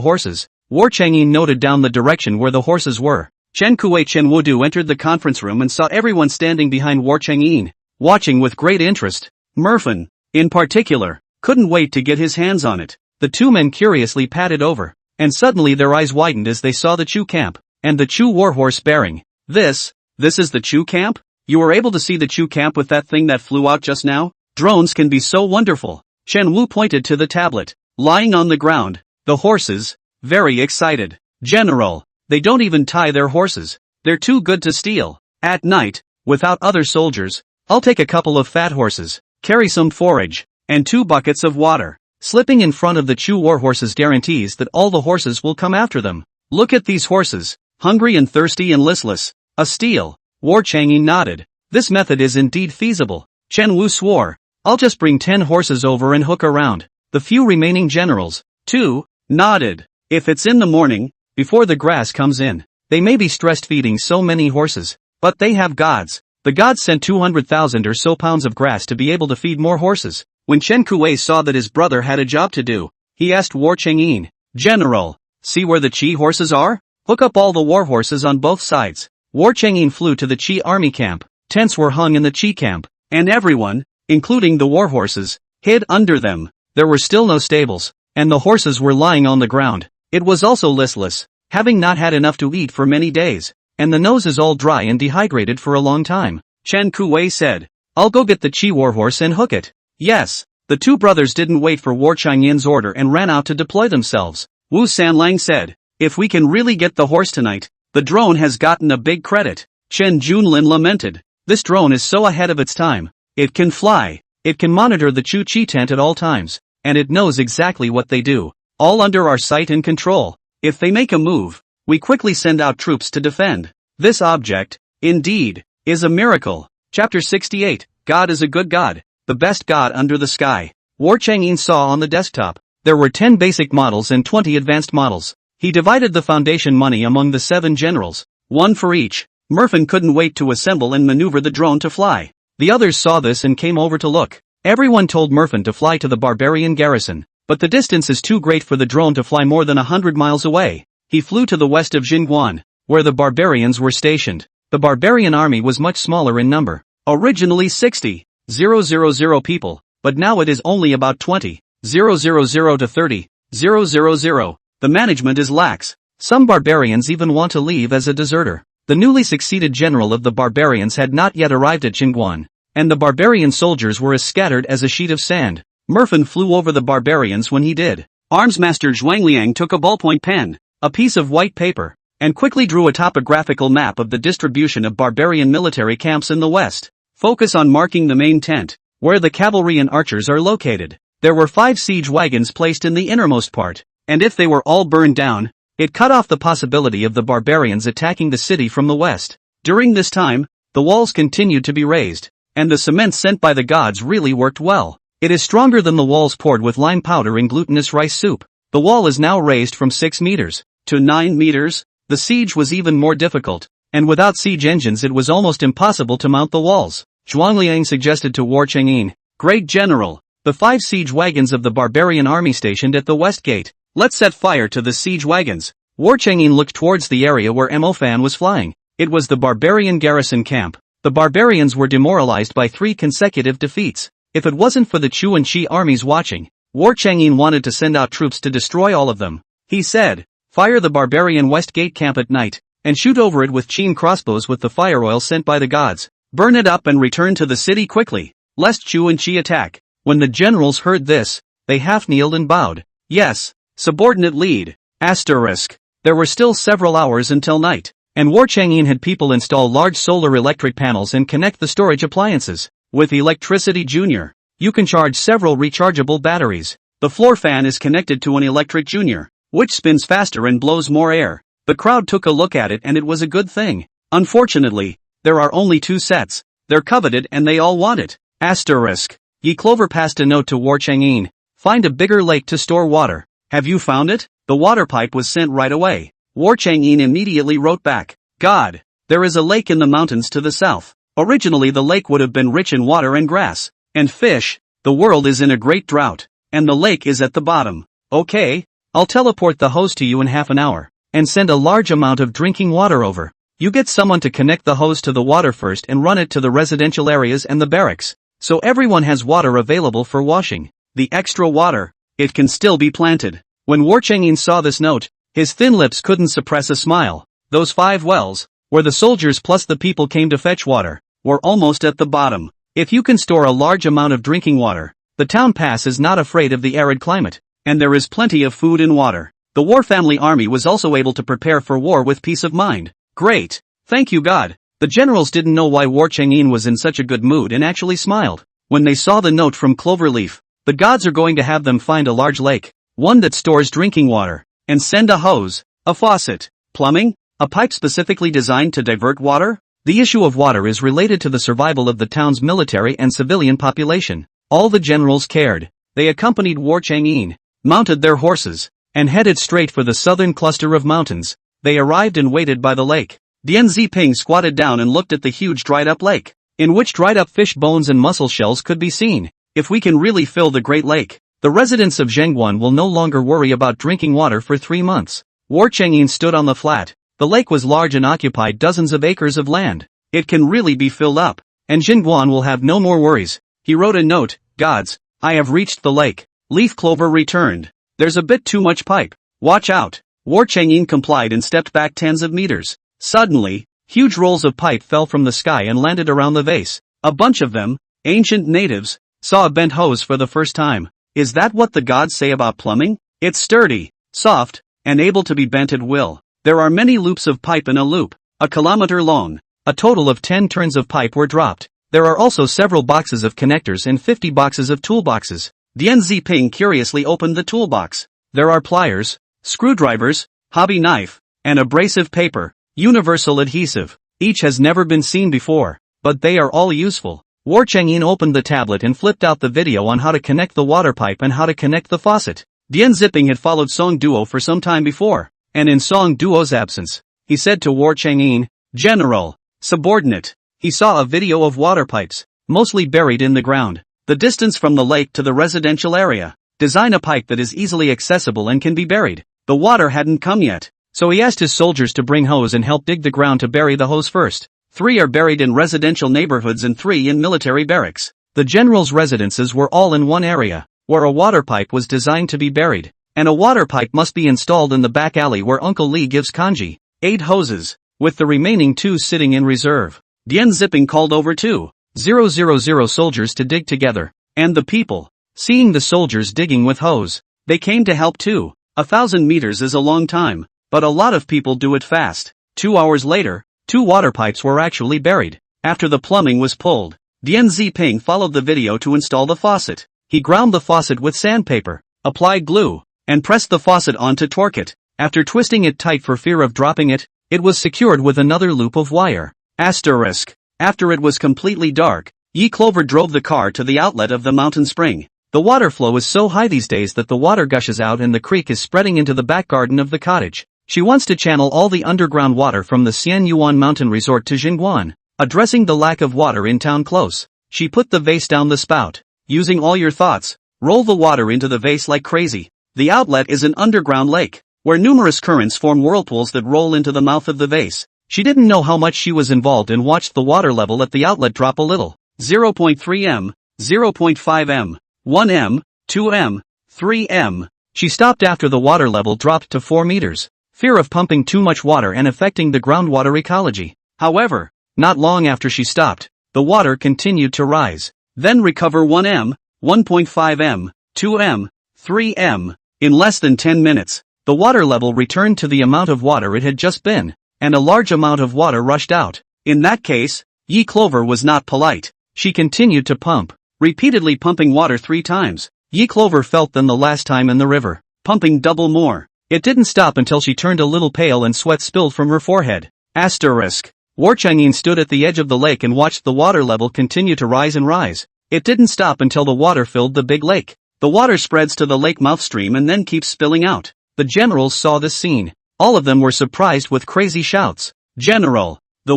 Speaker 1: horses. War Chang'in noted down the direction where the horses were. Chen Kuei-chen Wudu entered the conference room and saw everyone standing behind War Chang'in, watching with great interest. Merfin, in particular, couldn't wait to get his hands on it. The 2 men curiously padded over, and suddenly their eyes widened as they saw the Chu camp, and the Chu warhorse bearing. This is the Chu camp? You were able to see the Chu camp with that thing that flew out just now? Drones can be so wonderful. Chen Wu pointed to the tablet, lying on the ground. The horses, very excited. General, they don't even tie their horses. They're too good to steal. At night, without other soldiers, I'll take a couple of fat horses, carry some forage, and 2 buckets of water. Slipping in front of the Chu warhorses guarantees that all the horses will come after them. Look at these horses, hungry and thirsty and listless. A steal. War Chang'in nodded. This method is indeed feasible. Chen Wu swore. I'll just bring 10 horses over and hook around the few remaining generals. 2 nodded. If it's in the morning, before the grass comes in, they may be stressed feeding so many horses, but they have gods. The gods sent 200,000 or so pounds of grass to be able to feed more horses. When Chen Kuei saw that his brother had a job to do, he asked War Chang'in, General, see where the Qi horses are? Hook up all the war horses on both sides. War Chang'in flew to the Qi army camp. Tents were hung in the Qi camp, and everyone, including the war horses, hid under them. There were still no stables, and the horses were lying on the ground. It was also listless, having not had enough to eat for many days, and the nose is all dry and dehydrated for a long time. Chen Kuei said, I'll go get the Qi warhorse and hook it. Yes. The two brothers didn't wait for War Chang'in's order and ran out to deploy themselves. Wu Sanlang said, if we can really get the horse tonight, the drone has gotten a big credit. Chen Junlin lamented, this drone is so ahead of its time. It can fly, it can monitor the Chu Chi tent at all times, and it knows exactly what they do, all under our sight and control. If they make a move, we quickly send out troops to defend. This object, indeed, is a miracle. Chapter 68, God is a good God, the best God under the sky. War Chang'in saw on the desktop, there were 10 basic models and 20 advanced models. He divided the foundation money among the 7 generals, one for each. Merfin couldn't wait to assemble and maneuver the drone to fly. The others saw this and came over to look. Everyone told Merfin to fly to the barbarian garrison, but the distance is too great for the drone to fly more than 100 miles away. He flew to the west of Jingguan, where the barbarians were stationed. The barbarian army was much smaller in number. Originally 60,000 people, but now it is only about 20,000 to 30,000. The management is lax. Some barbarians even want to leave as a deserter. The newly succeeded general of the barbarians had not yet arrived at Jingguan, and the barbarian soldiers were as scattered as a sheet of sand. Merfin flew over the barbarians when he did. Armsmaster Zhuangliang took a ballpoint pen, a piece of white paper, and quickly drew a topographical map of the distribution of barbarian military camps in the west. Focus on marking the main tent, where the cavalry and archers are located. There were 5 siege wagons placed in the innermost part, and if they were all burned down, it cut off the possibility of the barbarians attacking the city from the west. During this time, the walls continued to be raised, and the cement sent by the gods really worked well. It is stronger than the walls poured with lime powder in glutinous rice soup. The wall is now raised from 6 meters to 9 meters. The siege was even more difficult, and without siege engines it was almost impossible to mount the walls. Zhuangliang suggested to War Chang'in, Great General, the 5 siege wagons of the barbarian army stationed at the west gate. Let's set fire to the siege wagons. War Chang'in looked towards the area where Mo Fan was flying. It was the barbarian garrison camp. The barbarians were demoralized by 3 consecutive defeats. If it wasn't for the Chu and Qi armies watching, War Chang'in wanted to send out troops to destroy all of them. He said, fire the barbarian west gate camp at night, and shoot over it with Qin crossbows with the fire oil sent by the gods. Burn it up and return to the city quickly, lest Chu and Qi attack. When the generals heard this, they half-kneeled and bowed. Yes, subordinate lead. Asterisk. There were still several hours until night, and War Chang'in had people install large solar electric panels and connect the storage appliances. With Electricity Junior, you can charge several rechargeable batteries. The floor fan is connected to an Electric Junior, which spins faster and blows more air. The crowd took a look at it and it was a good thing. Unfortunately, there are only 2 sets. They're coveted and they all want it. Asterisk. Yi Clover passed a note to War Chang'in. Find a bigger lake to store water. Have you found it? The water pipe was sent right away. War Chang'in immediately wrote back, God, there is a lake in the mountains to the south. Originally the lake would have been rich in water and grass, and fish. The world is in a great drought, and the lake is at the bottom. Okay, I'll teleport the hose to you in half an hour, and send a large amount of drinking water over. You get someone to connect the hose to the water first and run it to the residential areas and the barracks, so everyone has water available for washing. The extra water, it can still be planted. When War Chang'in saw this note, his thin lips couldn't suppress a smile. Those 5 wells, where the soldiers plus the people came to fetch water, were almost at the bottom. If you can store a large amount of drinking water, the town pass is not afraid of the arid climate, and there is plenty of food and water. The War family army was also able to prepare for war with peace of mind. Great. Thank you God. The generals didn't know why War Chang'in was in such a good mood and actually smiled. When they saw the note from Cloverleaf, the gods are going to have them find a large lake, one that stores drinking water, and send a hose, a faucet, plumbing, a pipe specifically designed to divert water. The issue of water is related to the survival of the town's military and civilian population. All the generals cared. They accompanied War Chang'in, mounted their horses, and headed straight for the southern cluster of mountains. They arrived and waited by the lake. Dian Ziping squatted down and looked at the huge dried-up lake, in which dried-up fish bones and mussel shells could be seen. If we can really fill the Great Lake, the residents of Zhengguan will no longer worry about drinking water for 3 months. War Chang'in stood on the flat. The lake was large and occupied dozens of acres of land. It can really be filled up, and Zhengguan will have no more worries. He wrote a note, "Gods, I have reached the lake." Leaf Clover returned. "There's a bit too much pipe. Watch out." War Chang'in complied and stepped back tens of meters. Suddenly, huge rolls of pipe fell from the sky and landed around the vase. A bunch of them, ancient natives, saw a bent hose for the first time. Is that what the gods say about plumbing? It's sturdy, soft, and able to be bent at will. There are many loops of pipe in a loop, a kilometer long. A total of 10 turns of pipe were dropped. There are also several boxes of connectors and 50 boxes of toolboxes. Dian Ziping curiously opened the toolbox. There are pliers, screwdrivers, hobby knife, and abrasive paper, universal adhesive. Each has never been seen before, but they are all useful. War Chang'in opened the tablet and flipped out the video on how to connect the water pipe and how to connect the faucet. Dian Ziping had followed Song Duo for some time before, and in Song Duo's absence, he said to War Chang'in, "General, subordinate." He saw a video of water pipes, mostly buried in the ground. The distance from the lake to the residential area. Design a pipe that is easily accessible and can be buried. The water hadn't come yet, so he asked his soldiers to bring hose and help dig the ground to bury the hose first. 3 are buried in residential neighborhoods and 3 in military barracks. The general's residences were all in one area, where a water pipe was designed to be buried, and a water pipe must be installed in the back alley where Uncle Lee gives kanji. 8 hoses, with the remaining 2 sitting in reserve. Dian Ziping called over 2,000 soldiers to dig together, and the people, seeing the soldiers digging with hose, they came to help too. 1,000 meters is a long time, but a lot of people do it fast. 2 hours later, 2 water pipes were actually buried. After the plumbing was pulled, Dian Ziping followed the video to install the faucet. He ground the faucet with sandpaper, applied glue, and pressed the faucet on to torque it. After twisting it tight for fear of dropping it, it was secured with another loop of wire. Asterisk. After it was completely dark, Yi Clover drove the car to the outlet of the mountain spring. The water flow is so high these days that the water gushes out and the creek is spreading into the back garden of the cottage. She wants to channel all the underground water from the Xian Yuan mountain resort to Jingguan, addressing the lack of water in town close. She put the vase down the spout. Using all your thoughts, roll the water into the vase like crazy. The outlet is an underground lake, where numerous currents form whirlpools that roll into the mouth of the vase. She didn't know how much she was involved and watched the water level at the outlet drop a little. 0.3 m, 0.5 m, 1 m, 2 m, 3 m. She stopped after the water level dropped to 4 meters. Fear of pumping too much water and affecting the groundwater ecology. However, not long after she stopped, the water continued to rise. Then recover 1 m, 1.5 m, 2 m, 3 m. In less than 10 minutes, the water level returned to the amount of water it had just been, and a large amount of water rushed out. In that case, Yi Clover was not polite. She continued to pump, repeatedly pumping water 3 times. Yi Clover felt than the last time in the river, pumping double more. It didn't stop until she turned a little pale and sweat spilled from her forehead. Asterisk. War Chang'in stood at the edge of the lake and watched the water level continue to rise and rise. It didn't stop until the water filled the big lake. The water spreads to the lake mouth stream and then keeps spilling out. The generals saw this scene. All of them were surprised with crazy shouts. "General! The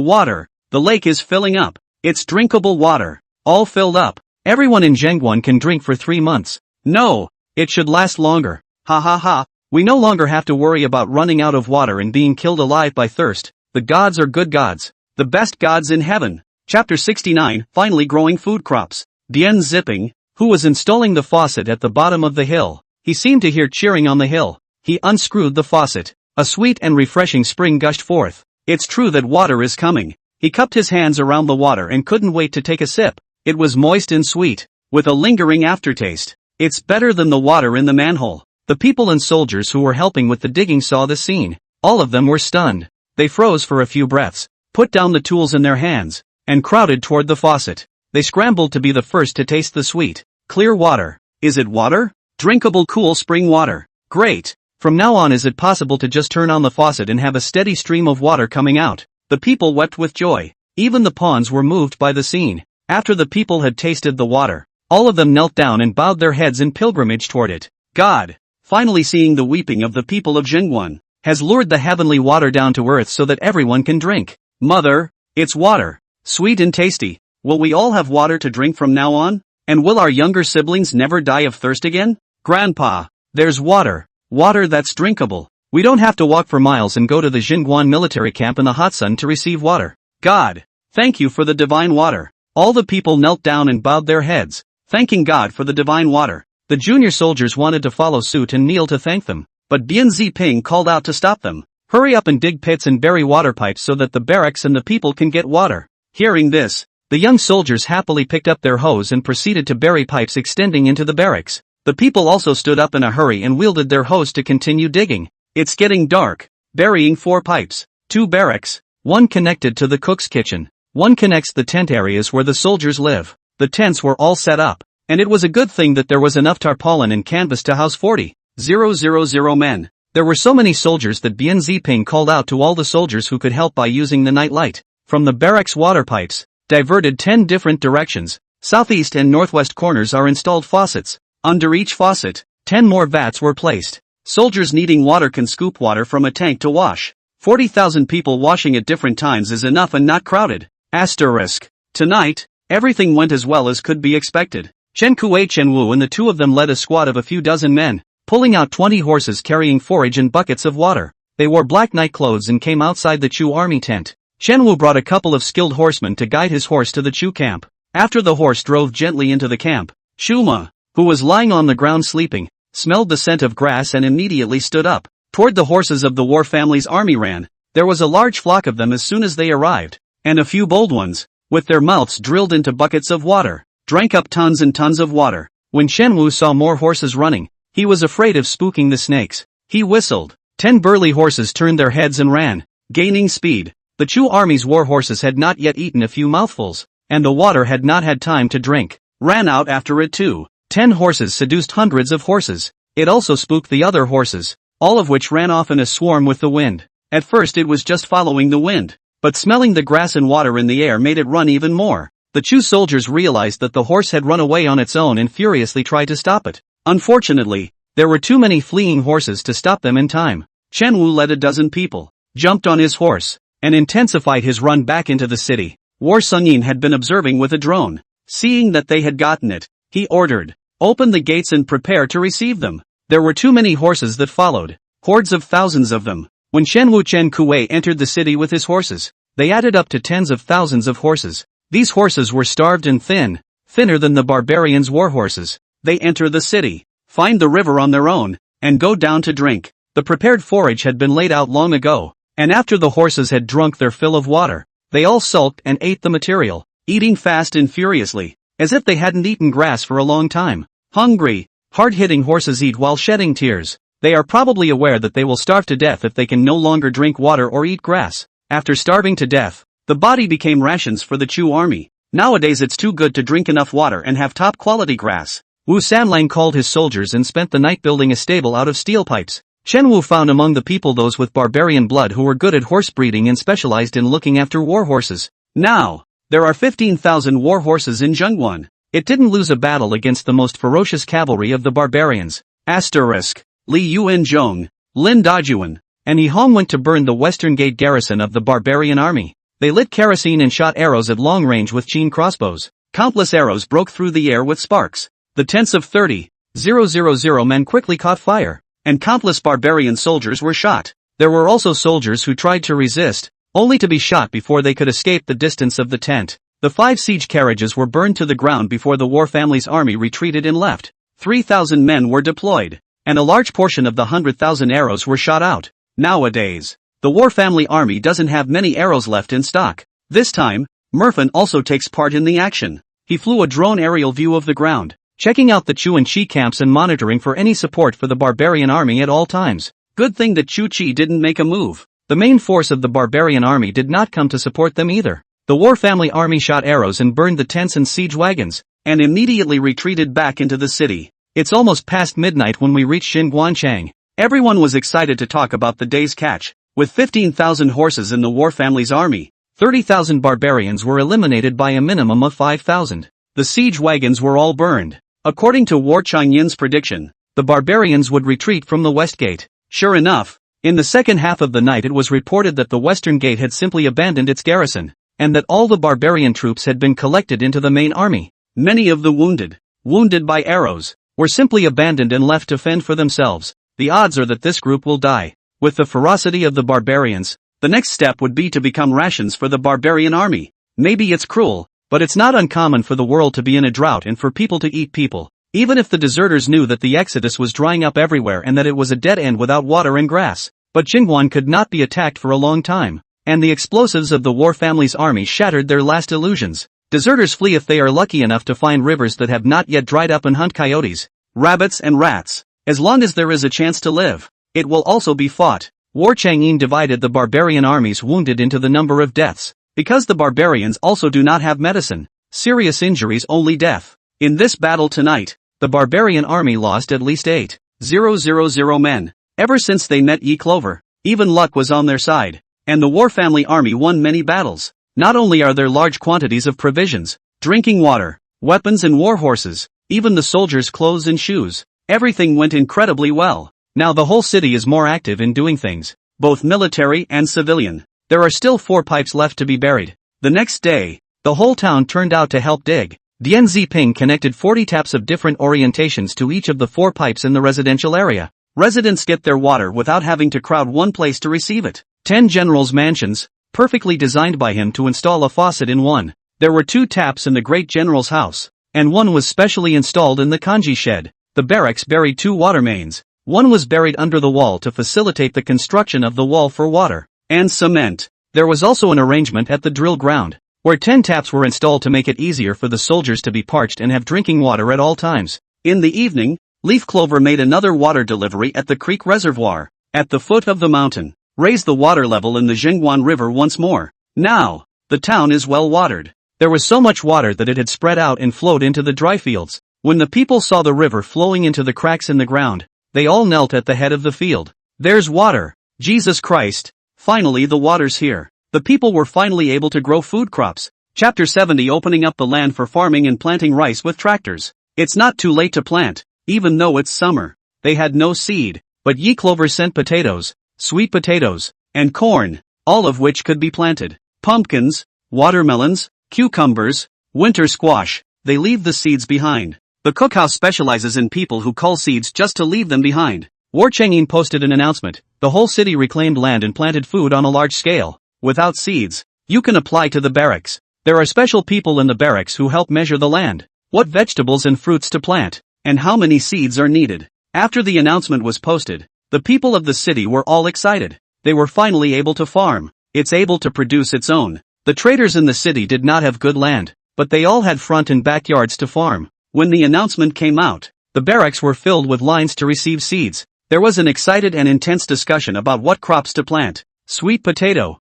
Speaker 1: lake is filling up. It's drinkable water. All filled up. Everyone in Zhengguan can drink for 3 months. No, it should last longer. Ha ha ha. We no longer have to worry about running out of water and being killed alive by thirst. The gods are good gods. The best gods in heaven." Chapter 69, Finally Growing Food Crops. Dian Ziping, who was installing the faucet at the bottom of the hill. He seemed to hear cheering on the hill. He unscrewed the faucet. A sweet and refreshing spring gushed forth. It's true that water is coming. He cupped his hands around the water and couldn't wait to take a sip. It was moist and sweet, with a lingering aftertaste. It's better than the water in the manhole. The people and soldiers who were helping with the digging saw the scene. All of them were stunned. They froze for a few breaths, put down the tools in their hands, and crowded toward the faucet. They scrambled to be the first to taste the sweet, clear water. Is it water? Drinkable cool spring water. Great! From now on, is it possible to just turn on the faucet and have a steady stream of water coming out? The people wept with joy. Even the pawns were moved by the scene. After the people had tasted the water, all of them knelt down and bowed their heads in pilgrimage toward it. God, finally seeing the weeping of the people of Zhengguan, has lured the heavenly water down to earth so that everyone can drink. Mother, it's water. Sweet and tasty. Will we all have water to drink from now on? And will our younger siblings never die of thirst again? Grandpa, there's water. Water that's drinkable. We don't have to walk for miles and go to the Zhengguan military camp in the hot sun to receive water. God, thank you for the divine water. All the people knelt down and bowed their heads, thanking God for the divine water. The junior soldiers wanted to follow suit and kneel to thank them, but Bian Ziping called out to stop them. Hurry up and dig pits and bury water pipes so that the barracks and the people can get water. Hearing this, the young soldiers happily picked up their hose and proceeded to bury pipes extending into the barracks. The people also stood up in a hurry and wielded their hose to continue digging. It's getting dark. Burying 4 pipes. 2 barracks. 1 connected to the cook's kitchen. 1 connects the tent areas where the soldiers live. The tents were all set up, and it was a good thing that there was enough tarpaulin and canvas to house 40,000 men. There were so many soldiers that Bian Ziping called out to all the soldiers who could help by using the night light. From the barracks water pipes, diverted 10 different directions, southeast and northwest corners are installed faucets. Under each faucet, 10 more vats were placed. Soldiers needing water can scoop water from a tank to wash. 40,000 people washing at different times is enough and not crowded. Asterisk. Tonight, everything went as well as could be expected. Chen Wu and the 2 of them led a squad of a few dozen men, pulling out 20 horses carrying forage and buckets of water. They wore black night clothes and came outside the Chu army tent. Chen Wu brought a couple of skilled horsemen to guide his horse to the Chu camp. After the horse drove gently into the camp, Shuma, who was lying on the ground sleeping, smelled the scent of grass and immediately stood up. Toward the horses of the war family's army ran. There was a large flock of them as soon as they arrived, and a few bold ones, with their mouths drilled into buckets of water, drank up tons and tons of water. When Shen Wu saw more horses running, he was afraid of spooking the snakes. He whistled. 10 burly horses turned their heads and ran, gaining speed. The Chu army's war horses had not yet eaten a few mouthfuls, and the water had not had time to drink. Ran out after it too. 10 horses seduced hundreds of horses. It also spooked the other horses, all of which ran off in a swarm with the wind. At first it was just following the wind, but smelling the grass and water in the air made it run even more. The Chu soldiers realized that the horse had run away on its own and furiously tried to stop it. Unfortunately, there were too many fleeing horses to stop them in time. Chen Wu led a dozen people, jumped on his horse, and intensified his run back into the city. War Sun Yin had been observing with a drone. Seeing that they had gotten it, he ordered, "Open the gates and prepare to receive them." There were too many horses that followed, hordes of thousands of them. When Chen Kuei entered the city with his horses, they added up to tens of thousands of horses. These horses were starved and thin, thinner than the barbarians' war horses. They enter the city, find the river on their own, and go down to drink. The prepared forage had been laid out long ago, and after the horses had drunk their fill of water, they all sulked and ate the material, eating fast and furiously, as if they hadn't eaten grass for a long time. Hungry, hard-hitting horses eat while shedding tears. They are probably aware that they will starve to death if they can no longer drink water or eat grass. After starving to death, the body became rations for the Chu army. Nowadays it's too good to drink enough water and have top-quality grass. Wu Sanlang called his soldiers and spent the night building a stable out of steel pipes. Chen Wu found among the people those with barbarian blood who were good at horse breeding and specialized in looking after war horses. Now, there are 15,000 war horses in Zhengguan. It didn't lose a battle against the most ferocious cavalry of the barbarians. Asterisk. Li Yuanzhong, Lin Dajuan, and He Hong went to burn the western gate garrison of the barbarian army. They lit kerosene and shot arrows at long range with chain crossbows. Countless arrows broke through the air with sparks. The tents of 30,000 men quickly caught fire, and countless barbarian soldiers were shot. There were also soldiers who tried to resist, only to be shot before they could escape the distance of the tent. The 5 siege carriages were burned to the ground before the war family's army retreated and left. 3,000 men were deployed, and a large portion of the 100,000 arrows were shot out. Nowadays, the war family army doesn't have many arrows left in stock. This time, Merfin also takes part in the action. He flew a drone aerial view of the ground, checking out the Chu and Chi camps and monitoring for any support for the barbarian army at all times. Good thing that Chu Chi didn't make a move. The main force of the barbarian army did not come to support them either. The war family army shot arrows and burned the tents and siege wagons, and immediately retreated back into the city. It's almost past midnight when we reached Xinguanchang. Everyone was excited to talk about the day's catch. With 15,000 horses in the war family's army, 30,000 barbarians were eliminated by a minimum of 5,000. The siege wagons were all burned. According to War Changyin's prediction, the barbarians would retreat from the west gate. Sure enough, in the second half of the night it was reported that the western gate had simply abandoned its garrison, and that all the barbarian troops had been collected into the main army. Many of the wounded by arrows, were simply abandoned and left to fend for themselves. The odds are that this group will die. With the ferocity of the barbarians, the next step would be to become rations for the barbarian army. Maybe it's cruel, but it's not uncommon for the world to be in a drought and for people to eat people. Even if the deserters knew that the exodus was drying up everywhere and that it was a dead end without water and grass. But Jingwan could not be attacked for a long time, and the explosives of the war family's army shattered their last illusions. Deserters flee if they are lucky enough to find rivers that have not yet dried up and hunt coyotes, rabbits and rats. As long as there is a chance to live, it will also be fought. War Changyin divided the barbarian armies wounded into the number of deaths, because the barbarians also do not have medicine. Serious injuries, only death. In this battle tonight, the barbarian army lost at least 8,000 men. Ever since they met Yi Clover, even luck was on their side, and the war family army won many battles. Not only are there large quantities of provisions, drinking water, weapons and war horses, even the soldiers' clothes and shoes. Everything went incredibly well. Now the whole city is more active in doing things, both military and civilian. There are still 4 pipes left to be buried. The next day, the whole town turned out to help dig. Dian Ziping connected 40 taps of different orientations to each of the 4 pipes in the residential area. Residents get their water without having to crowd one place to receive it. 10 generals' mansions, perfectly designed by him to install a faucet in one. There were 2 taps in the great general's house, and one was specially installed in the kanji shed. The barracks buried 2 water mains. One was buried under the wall to facilitate the construction of the wall for water and cement. There was also an arrangement at the drill ground, where 10 taps were installed to make it easier for the soldiers to be parched and have drinking water at all times. In the evening, Leaf Clover made another water delivery at the creek reservoir, at the foot of the mountain, raised the water level in the Jingwan River once more. Now, the town is well watered. There was so much water that it had spread out and flowed into the dry fields. When the people saw the river flowing into the cracks in the ground, they all knelt at the head of the field. There's water! Jesus Christ! Finally the water's here. The people were finally able to grow food crops. Chapter 70, opening up the land for farming and planting rice with tractors. It's not too late to plant, even though it's summer. They had no seed, but Yi Clover sent potatoes, sweet potatoes, and corn, all of which could be planted. Pumpkins, watermelons, cucumbers, winter squash, they leave the seeds behind. The cookhouse specializes in people who cull seeds just to leave them behind. War Changyin posted an announcement. The whole city reclaimed land and planted food on a large scale. Without seeds, you can apply to the barracks. There are special people in the barracks who help measure the land, what vegetables and fruits to plant, and how many seeds are needed. After the announcement was posted, the people of the city were all excited. They were finally able to farm. It's able to produce its own. The traders in the city did not have good land, but they all had front and backyards to farm. When the announcement came out, the barracks were filled with lines to receive seeds. There was an excited and intense discussion about what crops to plant. Sweet potato,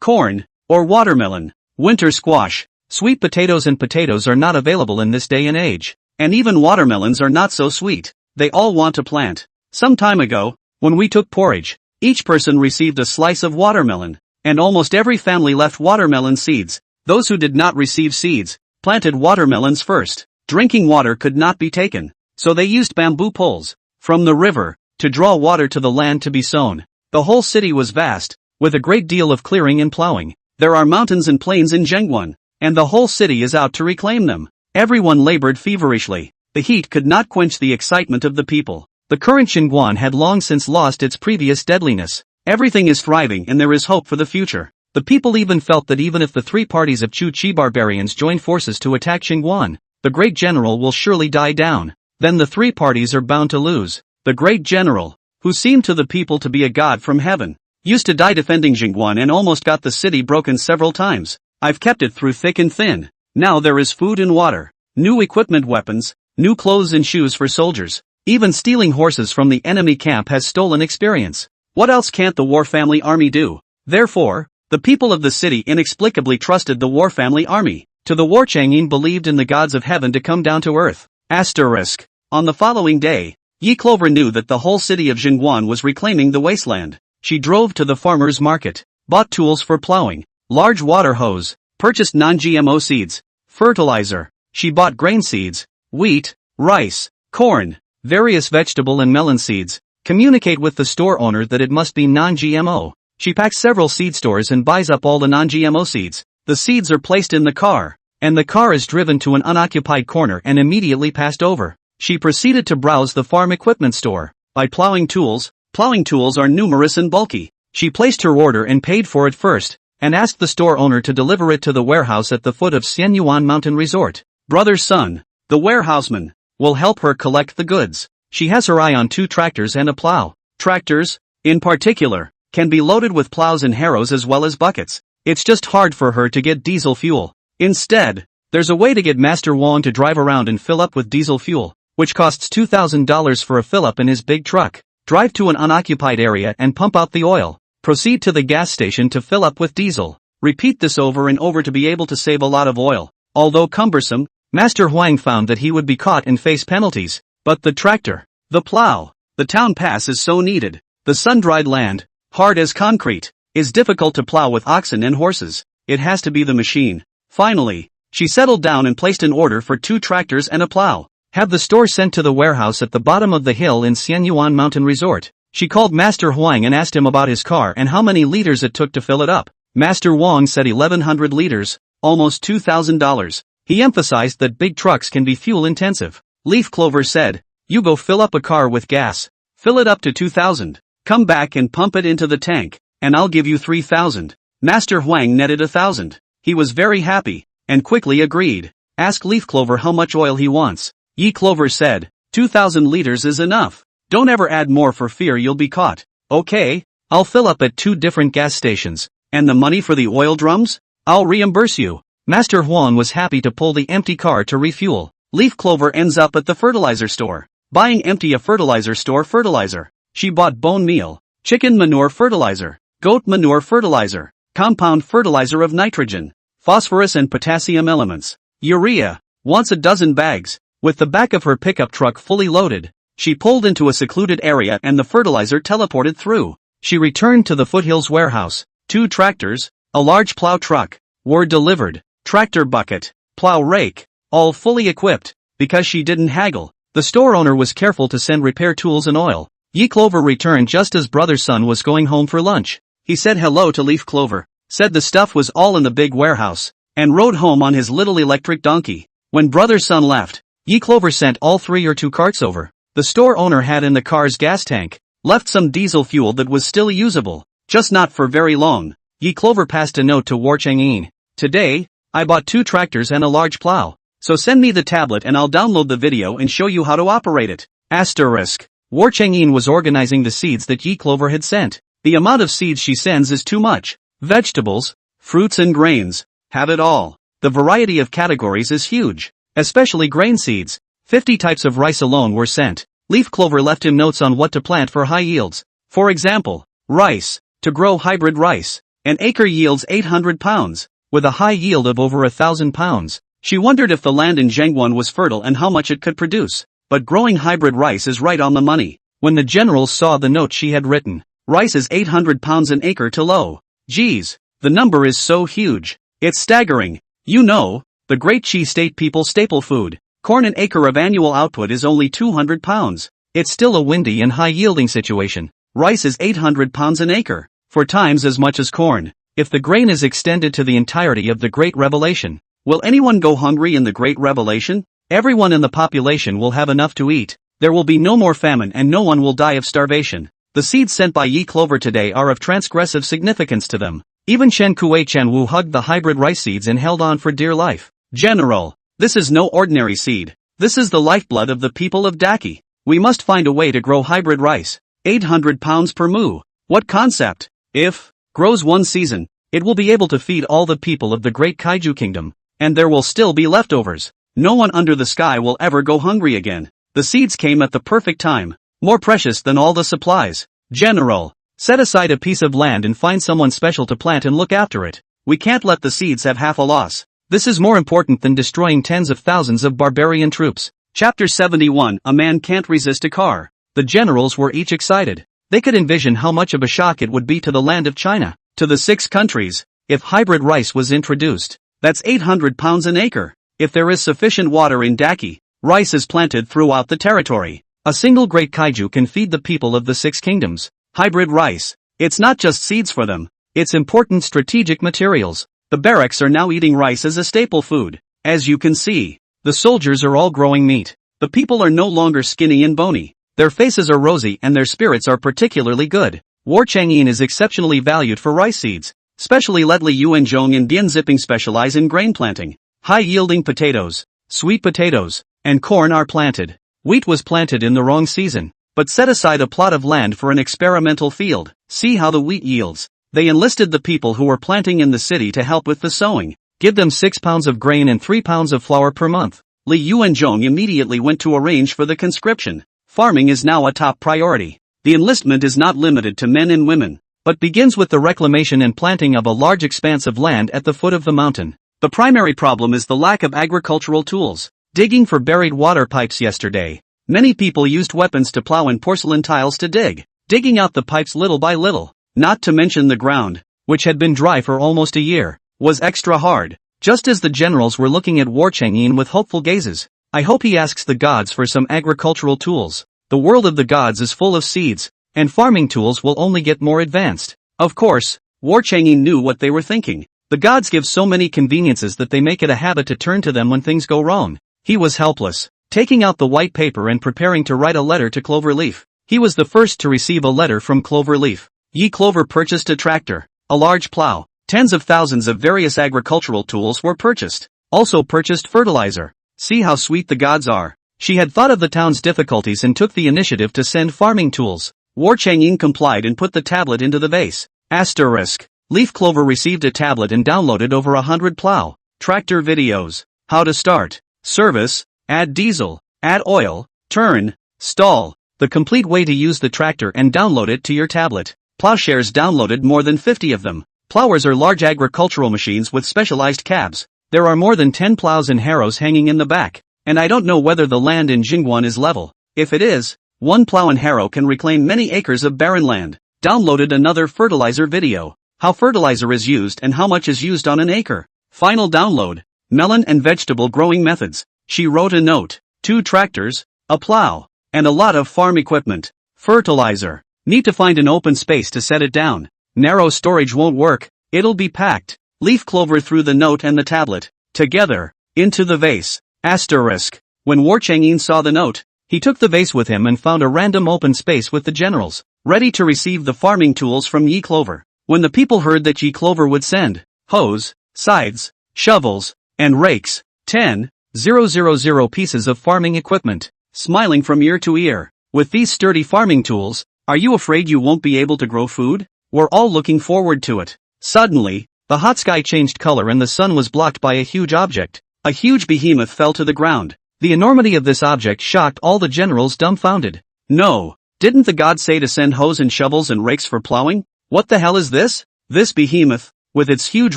Speaker 1: corn, or watermelon, winter squash. Sweet potatoes and potatoes are not available in this day and age. And even watermelons are not so sweet. They all want to plant. Some time ago, when we took porridge, each person received a slice of watermelon, and almost every family left watermelon seeds. Those who did not receive seeds, planted watermelons first. Drinking water could not be taken, so they used bamboo poles from the river to draw water to the land to be sown. The whole city was vast, with a great deal of clearing and plowing. There are mountains and plains in Jingwan, and the whole city is out to reclaim them. Everyone labored feverishly. The heat could not quench the excitement of the people. The current Jingwan had long since lost its previous deadliness. Everything is thriving and there is hope for the future. The people even felt that even if the 3 parties of Chu Chi barbarians join forces to attack Jingwan, the great general will surely die down. Then the 3 parties are bound to lose. The great general, who seemed to the people to be a god from heaven, used to die defending Jingwan and almost got the city broken several times. I've kept it through thick and thin. Now there is food and water, new equipment, weapons, new clothes and shoes for soldiers. Even stealing horses from the enemy camp has stolen experience. What else can't the war family army do? Therefore, the people of the city inexplicably trusted the war family army. To the War Changyin believed in the gods of heaven to come down to earth. Asterisk. On the following day, Yi Clover knew that the whole city of Jingwan was reclaiming the wasteland. She drove to the farmer's market, bought tools for plowing, large water hose, purchased non-GMO seeds, fertilizer. She bought grain seeds, wheat, rice, corn, various vegetable and melon seeds. Communicate with the store owner that it must be non-GMO. She packs several seed stores and buys up all the non-GMO seeds. The seeds are placed in the car, and the car is driven to an unoccupied corner and immediately passed over. She proceeded to browse the farm equipment store. By plowing tools are numerous and bulky. She placed her order and paid for it first, and asked the store owner to deliver it to the warehouse at the foot of Xianyuan Mountain Resort. Brother Sun, the warehouseman, will help her collect the goods. She has her eye on 2 tractors and a plow. Tractors, in particular, can be loaded with plows and harrows as well as buckets. It's just hard for her to get diesel fuel. Instead, there's a way to get Master Wong to drive around and fill up with diesel fuel, which costs $2,000 for a fill-up in his big truck. Drive to an unoccupied area and pump out the oil. Proceed to the gas station to fill up with diesel. Repeat this over and over to be able to save a lot of oil. Although cumbersome, Master Huang found that he would be caught and face penalties. But the tractor, the plow, the town pass is so needed. The sun-dried land, hard as concrete, is difficult to plow with oxen and horses. It has to be the machine. Finally, she settled down and placed an order for 2 tractors and a plow. Have the store sent to the warehouse at the bottom of the hill in Xianyuan Mountain Resort. She called Master Huang and asked him about his car and how many liters it took to fill it up. Master Wang said 1,100 liters, almost $2,000. He emphasized that big trucks can be fuel-intensive. Leaf Clover said, "You go fill up a car with gas. Fill it up to 2,000. Come back and pump it into the tank, and I'll give you 3,000. Master Huang netted 1,000. He was very happy, and quickly agreed. Ask Leaf Clover how much oil he wants. Yi Clover said, 2,000 liters is enough. Don't ever add more for fear you'll be caught. Okay, I'll fill up at 2 different gas stations. And the money for the oil drums? I'll reimburse you. Master Huang was happy to pull the empty car to refuel. Leaf Clover ends up at the fertilizer store, buying empty a fertilizer store fertilizer. She bought bone meal, chicken manure fertilizer, goat manure fertilizer, compound fertilizer of nitrogen, phosphorus and potassium elements, urea, wants a dozen bags. With the back of her pickup truck fully loaded, she pulled into a secluded area and the fertilizer teleported through. She returned to the foothills warehouse. 2 tractors, a large plow truck, were delivered. Tractor bucket, plow rake, all fully equipped. Because she didn't haggle, the store owner was careful to send repair tools and oil. Yi Clover returned just as Brother Sun was going home for lunch. He said hello to Leaf Clover, said the stuff was all in the big warehouse, and rode home on his little electric donkey. When Brother Sun left, Yi Clover sent all 3 or 2 carts over. The store owner had in the car's gas tank, left some diesel fuel that was still usable, just not for very long. Yi Clover passed a note to War Chang'in. Today, I bought 2 tractors and a large plow. So send me the tablet and I'll download the video and show you how to operate it. Asterisk. War Chang'in was organizing the seeds that Yi Clover had sent. The amount of seeds she sends is too much. Vegetables, fruits and grains, have it all. The variety of categories is huge. Especially grain seeds. 50 types of rice alone were sent. Leaf Clover left him notes on what to plant for high yields. For example, rice. To grow hybrid rice. An acre yields 800 pounds, with a high yield of over 1,000 pounds. She wondered if the land in Zhengguan was fertile and how much it could produce. But growing hybrid rice is right on the money. When the generals saw the note she had written, rice is 800 pounds an acre to low. Geez, the number is so huge. It's staggering. You know, the Great Qi State people's staple food. Corn an acre of annual output is only 200 pounds. It's still a windy and high-yielding situation. Rice is 800 pounds an acre, 4 times as much as corn. If the grain is extended to the entirety of the Great Revelation, will anyone go hungry in the Great Revelation? Everyone in the population will have enough to eat. There will be no more famine and no one will die of starvation. The seeds sent by Yi Clover today are of transgressive significance to them. Even Chen Kuei Chen Wu hugged the hybrid rice seeds and held on for dear life. General, this is no ordinary seed. This is the lifeblood of the people of Daki. We must find a way to grow hybrid rice. 800 pounds per mu. What concept? If grows one season, it will be able to feed all the people of the great Kaiju kingdom, and there will still be leftovers. No one under the sky will ever go hungry again. The seeds came at the perfect time, more precious than all the supplies. General, set aside a piece of land and find someone special to plant and look after it. We can't let the seeds have half a loss. This is more important than destroying tens of thousands of barbarian troops. Chapter 71. A man can't resist a car. The generals were each excited. They could envision how much of a shock it would be to the land of China, to the 6 countries, if hybrid rice was introduced. That's 800 pounds an acre. If there is sufficient water in Daki, rice is planted throughout the territory. A single great kaiju can feed the people of the 6 kingdoms. Hybrid rice. It's not just seeds for them, it's important strategic materials. The barracks are now eating rice as a staple food. As you can see, the soldiers are all growing meat. The people are no longer skinny and bony. Their faces are rosy and their spirits are particularly good. War Chang'in is exceptionally valued for rice seeds. Especially Letli Yuanzhong and Dian Zipping specialize in grain planting. High-yielding potatoes, sweet potatoes, and corn are planted. Wheat was planted in the wrong season, but set aside a plot of land for an experimental field. See how the wheat yields. They enlisted the people who were planting in the city to help with the sowing. Give them 6 pounds of grain and 3 pounds of flour per month. Li Yuanzhong immediately went to arrange for the conscription. Farming is now a top priority. The enlistment is not limited to men and women, but begins with the reclamation and planting of a large expanse of land at the foot of the mountain. The primary problem is the lack of agricultural tools. Digging for buried water pipes yesterday. Many people used weapons to plow and porcelain tiles to dig, digging out the pipes little by little. Not to mention the ground, which had been dry for almost a year, was extra hard. Just as the generals were looking at War Chang'in with hopeful gazes. I hope he asks the gods for some agricultural tools. The world of the gods is full of seeds, and farming tools will only get more advanced. Of course, War Chang'in knew what they were thinking. The gods give so many conveniences that they make it a habit to turn to them when things go wrong. He was helpless, taking out the white paper and preparing to write a letter to Cloverleaf. He was the first to receive a letter from Cloverleaf. Yi Clover purchased a tractor, a large plow, tens of thousands of various agricultural tools were purchased. Also purchased fertilizer. See how sweet the gods are. She had thought of the town's difficulties and took the initiative to send farming tools. War Chang'in complied and put the tablet into the vase. Asterisk. Leaf Clover received a tablet and downloaded over 100 plow, tractor videos. How to start. Service, add diesel, add oil, turn, stall. The complete way to use the tractor and download it to your tablet. Plowshares downloaded more than 50 of them. Plowers are large agricultural machines with specialized cabs. There are more than 10 plows and harrows hanging in the back. And I don't know whether the land in Jingguan is level. If it is, one plow and harrow can reclaim many acres of barren land. Downloaded another fertilizer video. How fertilizer is used and how much is used on an acre. Final download. Melon and vegetable growing methods. She wrote a note. 2 tractors, a plow, and a lot of farm equipment. Fertilizer. Need to find an open space to set it down. Narrow storage won't work. It'll be packed. Leaf Clover threw the note and the tablet, together, into the vase. Asterisk. When War Chang'in saw the note, he took the vase with him and found a random open space with the generals, ready to receive the farming tools from Yi Clover. When the people heard that Yi Clover would send hoes, scythes, shovels, and rakes, 10,000 pieces of farming equipment, smiling from ear to ear. With these sturdy farming tools, are you afraid you won't be able to grow food? We're all looking forward to it. Suddenly, the hot sky changed color and the sun was blocked by a huge object. A huge behemoth fell to the ground. The enormity of this object shocked all the generals dumbfounded. No, didn't the gods say to send hoes and shovels and rakes for plowing? What the hell is this? This behemoth, with its huge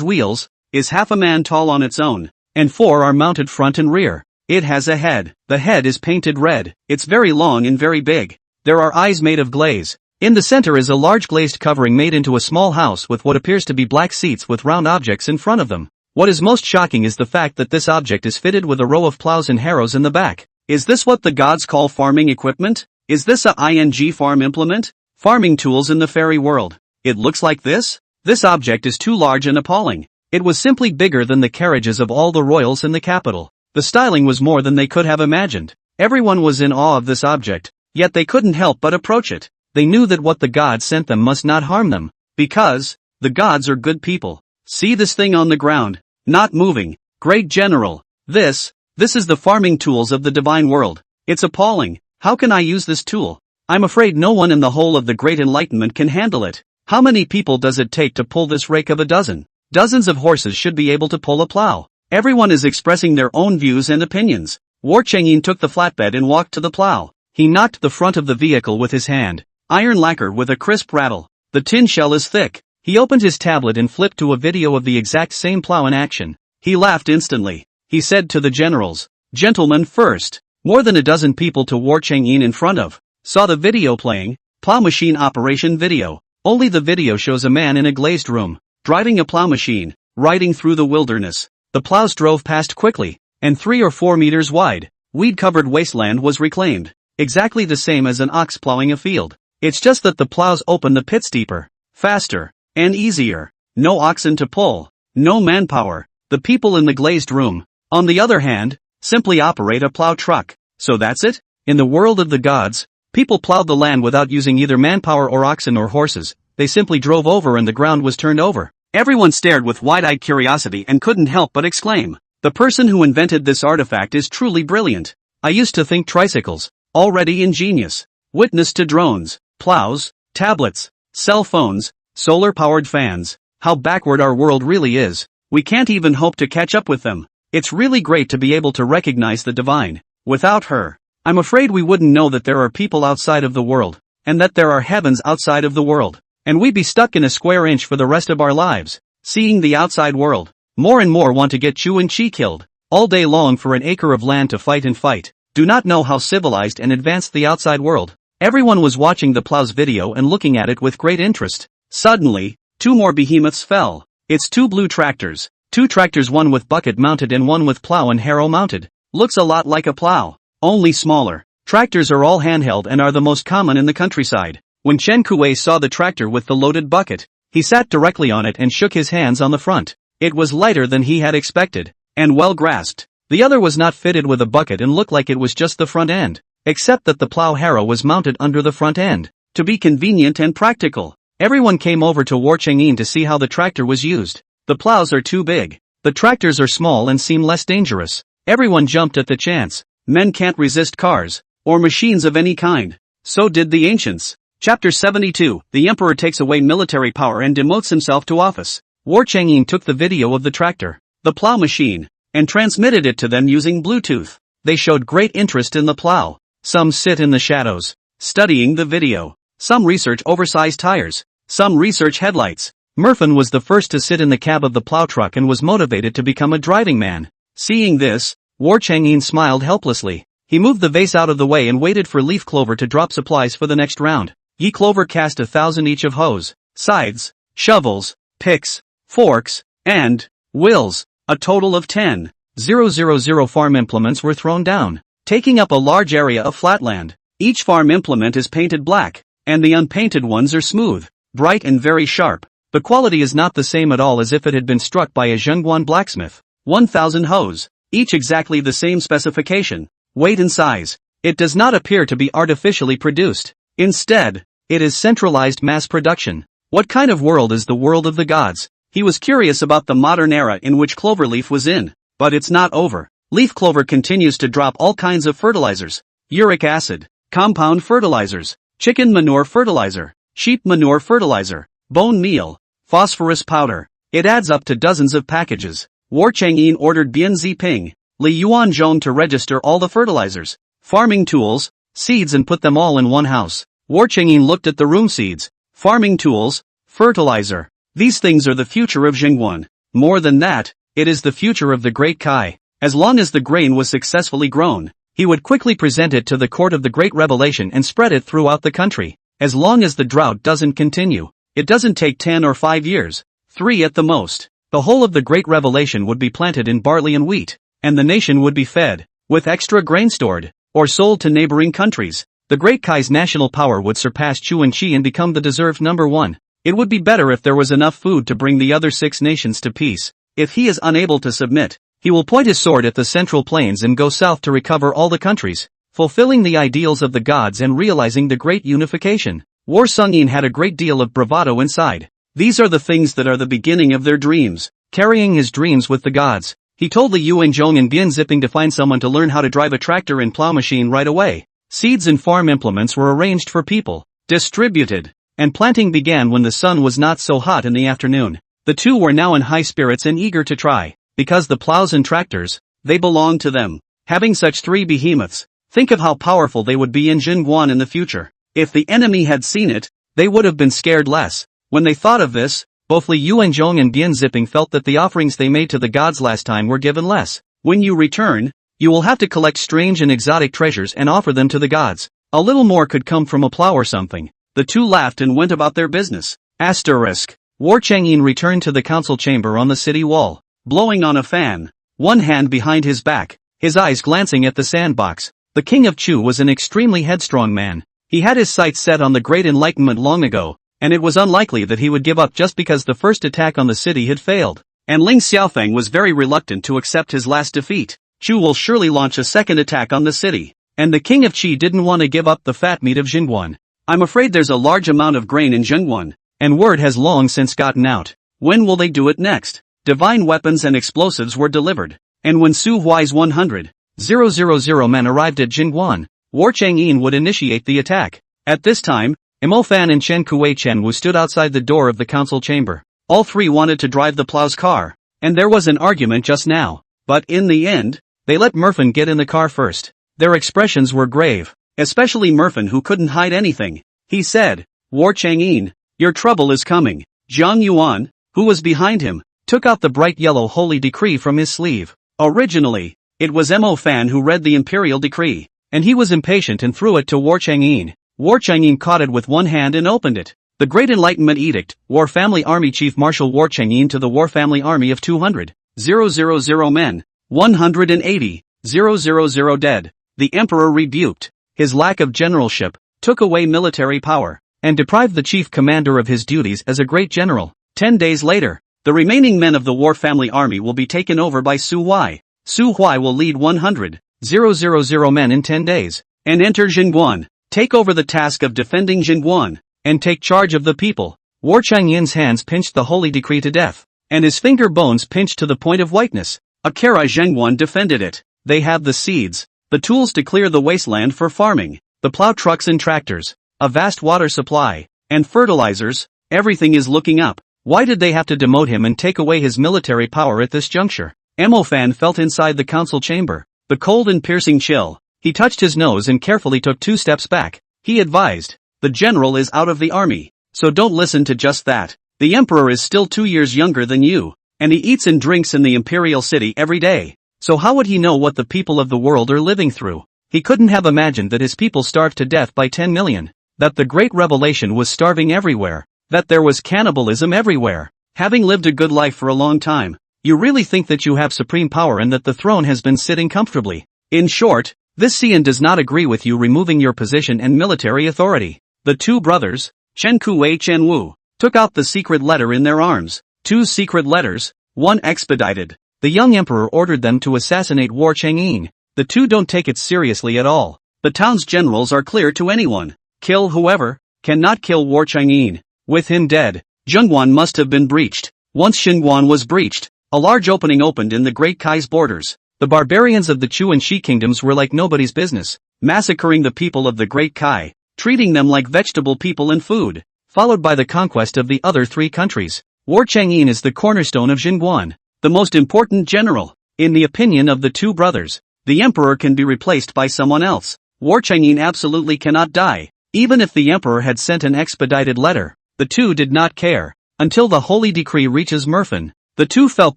Speaker 1: wheels, is half a man tall on its own, and 4 are mounted front and rear. It has a head. The head is painted red. It's very long and very big. There are eyes made of glaze. In the center is a large glazed covering made into a small house with what appears to be black seats with round objects in front of them. What is most shocking is the fact that this object is fitted with a row of plows and harrows in the back. Is this what the gods call farming equipment? Is this a ING farm implement? Farming tools in the fairy world. It looks like this? This object is too large and appalling. It was simply bigger than the carriages of all the royals in the capital. The styling was more than they could have imagined. Everyone was in awe of this object, yet they couldn't help but approach it. They knew that what the gods sent them must not harm them, because the gods are good people. See this thing on the ground, not moving. Great General, this is the farming tools of the divine world. It's appalling. How can I use this tool? I'm afraid no one in the whole of the Great Enlightenment can handle it. How many people does it take to pull this rake of a dozen? Dozens of horses should be able to pull a plow. Everyone is expressing their own views and opinions. War Chang'in took the flatbed and walked to the plow. He knocked the front of the vehicle with his hand. Iron lacquer with a crisp rattle. The tin shell is thick. He opened his tablet and flipped to a video of the exact same plow in action. He laughed instantly. He said to the generals, "Gentlemen first." More than a dozen people to War Chang'in in front of saw the video playing, plow machine operation video. Only the video shows a man in a glazed room, driving a plow machine, riding through the wilderness. The plows drove past quickly, and 3 or 4 meters wide, weed-covered wasteland was reclaimed, exactly the same as an ox plowing a field. It's just that the plows open the pits deeper, faster, and easier. No oxen to pull, no manpower. The people in the glazed room, on the other hand, simply operate a plow truck. So that's it? In the world of the gods, people plowed the land without using either manpower or oxen or horses. They simply drove over and the ground was turned over. Everyone stared with wide-eyed curiosity and couldn't help but exclaim, "The person who invented this artifact is truly brilliant. I used to think tricycles, already ingenious. Witness to drones, plows, tablets, cell phones, solar-powered fans. How backward our world really is. We can't even hope to catch up with them. It's really great to be able to recognize the divine. Without her, I'm afraid we wouldn't know that there are people outside of the world, and that there are heavens outside of the world. And we'd be stuck in a square inch for the rest of our lives, seeing the outside world. More and more want to get Chu and Chi killed, all day long for an acre of land to fight and fight. Do not know how civilized and advanced the outside world." Everyone was watching the plow's video and looking at it with great interest. Suddenly, 2 more behemoths fell. It's 2 blue tractors. 2 tractors, one with bucket mounted and one with plow and harrow mounted. Looks a lot like a plow, only smaller. Tractors are all handheld and are the most common in the countryside. When Chen Kuei saw the tractor with the loaded bucket, he sat directly on it and shook his hands on the front. It was lighter than he had expected, and well grasped. The other was not fitted with a bucket and looked like it was just the front end, except that the plow harrow was mounted under the front end, to be convenient and practical. Everyone came over to War Chang'in to see how the tractor was used. The plows are too big. The tractors are small and seem less dangerous. Everyone jumped at the chance. Men can't resist cars, or machines of any kind. So did the ancients. Chapter 72, the Emperor takes away military power and demotes himself to office. War Chang'in took the video of the tractor, the plow machine, and transmitted it to them using Bluetooth. They showed great interest in the plow. Some sit in the shadows, studying the video. Some research oversized tires. Some research headlights. Murphin was the first to sit in the cab of the plow truck and was motivated to become a driving man. Seeing this, War Chang'in smiled helplessly. He moved the vase out of the way and waited for Leaf Clover to drop supplies for the next round. Yi Clover cast 1,000 each of hoes, scythes, shovels, picks, forks, and wills. A total of 10,000 farm implements were thrown down, taking up a large area of flatland. Each farm implement is painted black, and the unpainted ones are smooth, bright and very sharp. The quality is not the same at all as if it had been struck by a Zhengguan blacksmith. 1,000 hoes, each exactly the same specification, weight and size. It does not appear to be artificially produced. Instead, it is centralized mass production. What kind of world is the world of the gods? He was curious about the modern era in which Cloverleaf was in, but it's not over. Leaf Clover continues to drop all kinds of fertilizers. Uric acid, compound fertilizers, chicken manure fertilizer, sheep manure fertilizer, bone meal, phosphorus powder. It adds up to dozens of packages. War Chang'in ordered Bian Ziping, Li Yuanzhong to register all the fertilizers, farming tools, seeds and put them all in one house. War Chang'in looked at the room. Seeds, farming tools, fertilizer. These things are the future of Zhengguan. More than that, it is the future of the Great Kai. As long as the grain was successfully grown, he would quickly present it to the court of the Great Revelation and spread it throughout the country. As long as the drought doesn't continue, it doesn't take 10 or 5 years, 3 at the most. The whole of the Great Revelation would be planted in barley and wheat, and the nation would be fed, with extra grain stored, or sold to neighboring countries. The Great Kai's national power would surpass Chu and Chi and become the deserved number 1. It would be better if there was enough food to bring the other 6 nations to peace. If he is unable to submit, he will point his sword at the Central Plains and go south to recover all the countries, fulfilling the ideals of the gods and realizing the great unification. War Chang'in had a great deal of bravado inside. These are the things that are the beginning of their dreams, carrying his dreams with the gods. He told Li Yuanzhong and Bian Ziping to find someone to learn how to drive a tractor and plow machine right away. Seeds and farm implements were arranged for people, distributed, and planting began when the sun was not so hot in the afternoon. The 2 were now in high spirits and eager to try, because the plows and tractors, they belonged to them. Having such 3 behemoths, think of how powerful they would be in Zhengguan in the future. If the enemy had seen it, they would have been scared less. When they thought of this, both Li Yuanzhong and Bian Ziping felt that the offerings they made to the gods last time were given less. When you return, you will have to collect strange and exotic treasures and offer them to the gods. A little more could come from a plow or something. The 2 laughed and went about their business. Asterisk. War Chang'in returned to the council chamber on the city wall, blowing on a fan, one hand behind his back, his eyes glancing at the sandbox. The king of Chu was an extremely headstrong man. He had his sights set on the Great Enlightenment long ago, and it was unlikely that he would give up just because the first attack on the city had failed. And Ling Xiaofeng was very reluctant to accept his last defeat. Chu will surely launch a second attack on the city. And the king of Qi didn't want to give up the fat meat of Jingguan. I'm afraid there's a large amount of grain in Jingguan, and word has long since gotten out. When will they do it next? Divine weapons and explosives were delivered. And when Su Huai's 100,000 men arrived at Jingguan, War Chang'in would initiate the attack. At this time, Imo Fan and Chen Kuei Chen Wu stood outside the door of the council chamber. All three wanted to drive the plow's car, and there was an argument just now. But in the end, they let Merfin get in the car first. Their expressions were grave, especially Merfin, who couldn't hide anything. He said, "War Chang'in, your trouble is coming." Zhang Yuan, who was behind him, took out the bright yellow holy decree from his sleeve. Originally, it was Mo Fan who read the imperial decree, and he was impatient and threw it to War Chang'in. War Chang'in caught it with one hand and opened it. The Great Enlightenment Edict, War Family Army Chief Marshal War Chang'in to the War Family Army of 200,000 men, 180,000 dead. The emperor rebuked his lack of generalship, took away military power, and deprived the chief commander of his duties as a great general. 10 days later, the remaining men of the War Family Army will be taken over by Su Huai. Su Huai will lead 100,000 men in 10 days, and enter Jingguan, take over the task of defending Jingguan, and take charge of the people. War Chang'in's hands pinched the holy decree to death, and his finger bones pinched to the point of whiteness. Akira Zhengguan defended it. They have the seeds, the tools to clear the wasteland for farming, the plow trucks and tractors, a vast water supply, and fertilizers. Everything is looking up. Why did they have to demote him and take away his military power at this juncture? Mo Fan felt inside the council chamber, the cold and piercing chill. He touched his nose and carefully took 2 steps back. He advised, "The general is out of the army, so don't listen to just that. The emperor is still 2 years younger than you, and he eats and drinks in the imperial city every day. So how would he know what the people of the world are living through? He couldn't have imagined that his people starved to death by 10 million, that the Great Revelation was starving everywhere, that there was cannibalism everywhere. Having lived a good life for a long time, you really think that you have supreme power and that the throne has been sitting comfortably. In short, this Xian does not agree with you removing your position and military authority." The two brothers, Chen Kuei Chen Wu, took out the secret letter in their arms. 2 secret letters, 1 expedited. The young emperor ordered them to assassinate War Chang'in. The two don't take it seriously at all. The town's generals are clear to anyone. Kill whoever, cannot kill War Chang'in. With him dead, Jingguan must have been breached. Once Jingguan was breached, a large opening opened in the Great Kai's borders. The barbarians of the Chu and Shi kingdoms were like nobody's business, massacring the people of the Great Kai, treating them like vegetable people and food, followed by the conquest of the other 3 countries. War Chang'in is the cornerstone of Jingguan, the most important general. In the opinion of the 2 brothers, the emperor can be replaced by someone else. War Chang'in absolutely cannot die. Even if the emperor had sent an expedited letter, the 2 did not care. Until the holy decree reaches Merfin, the 2 felt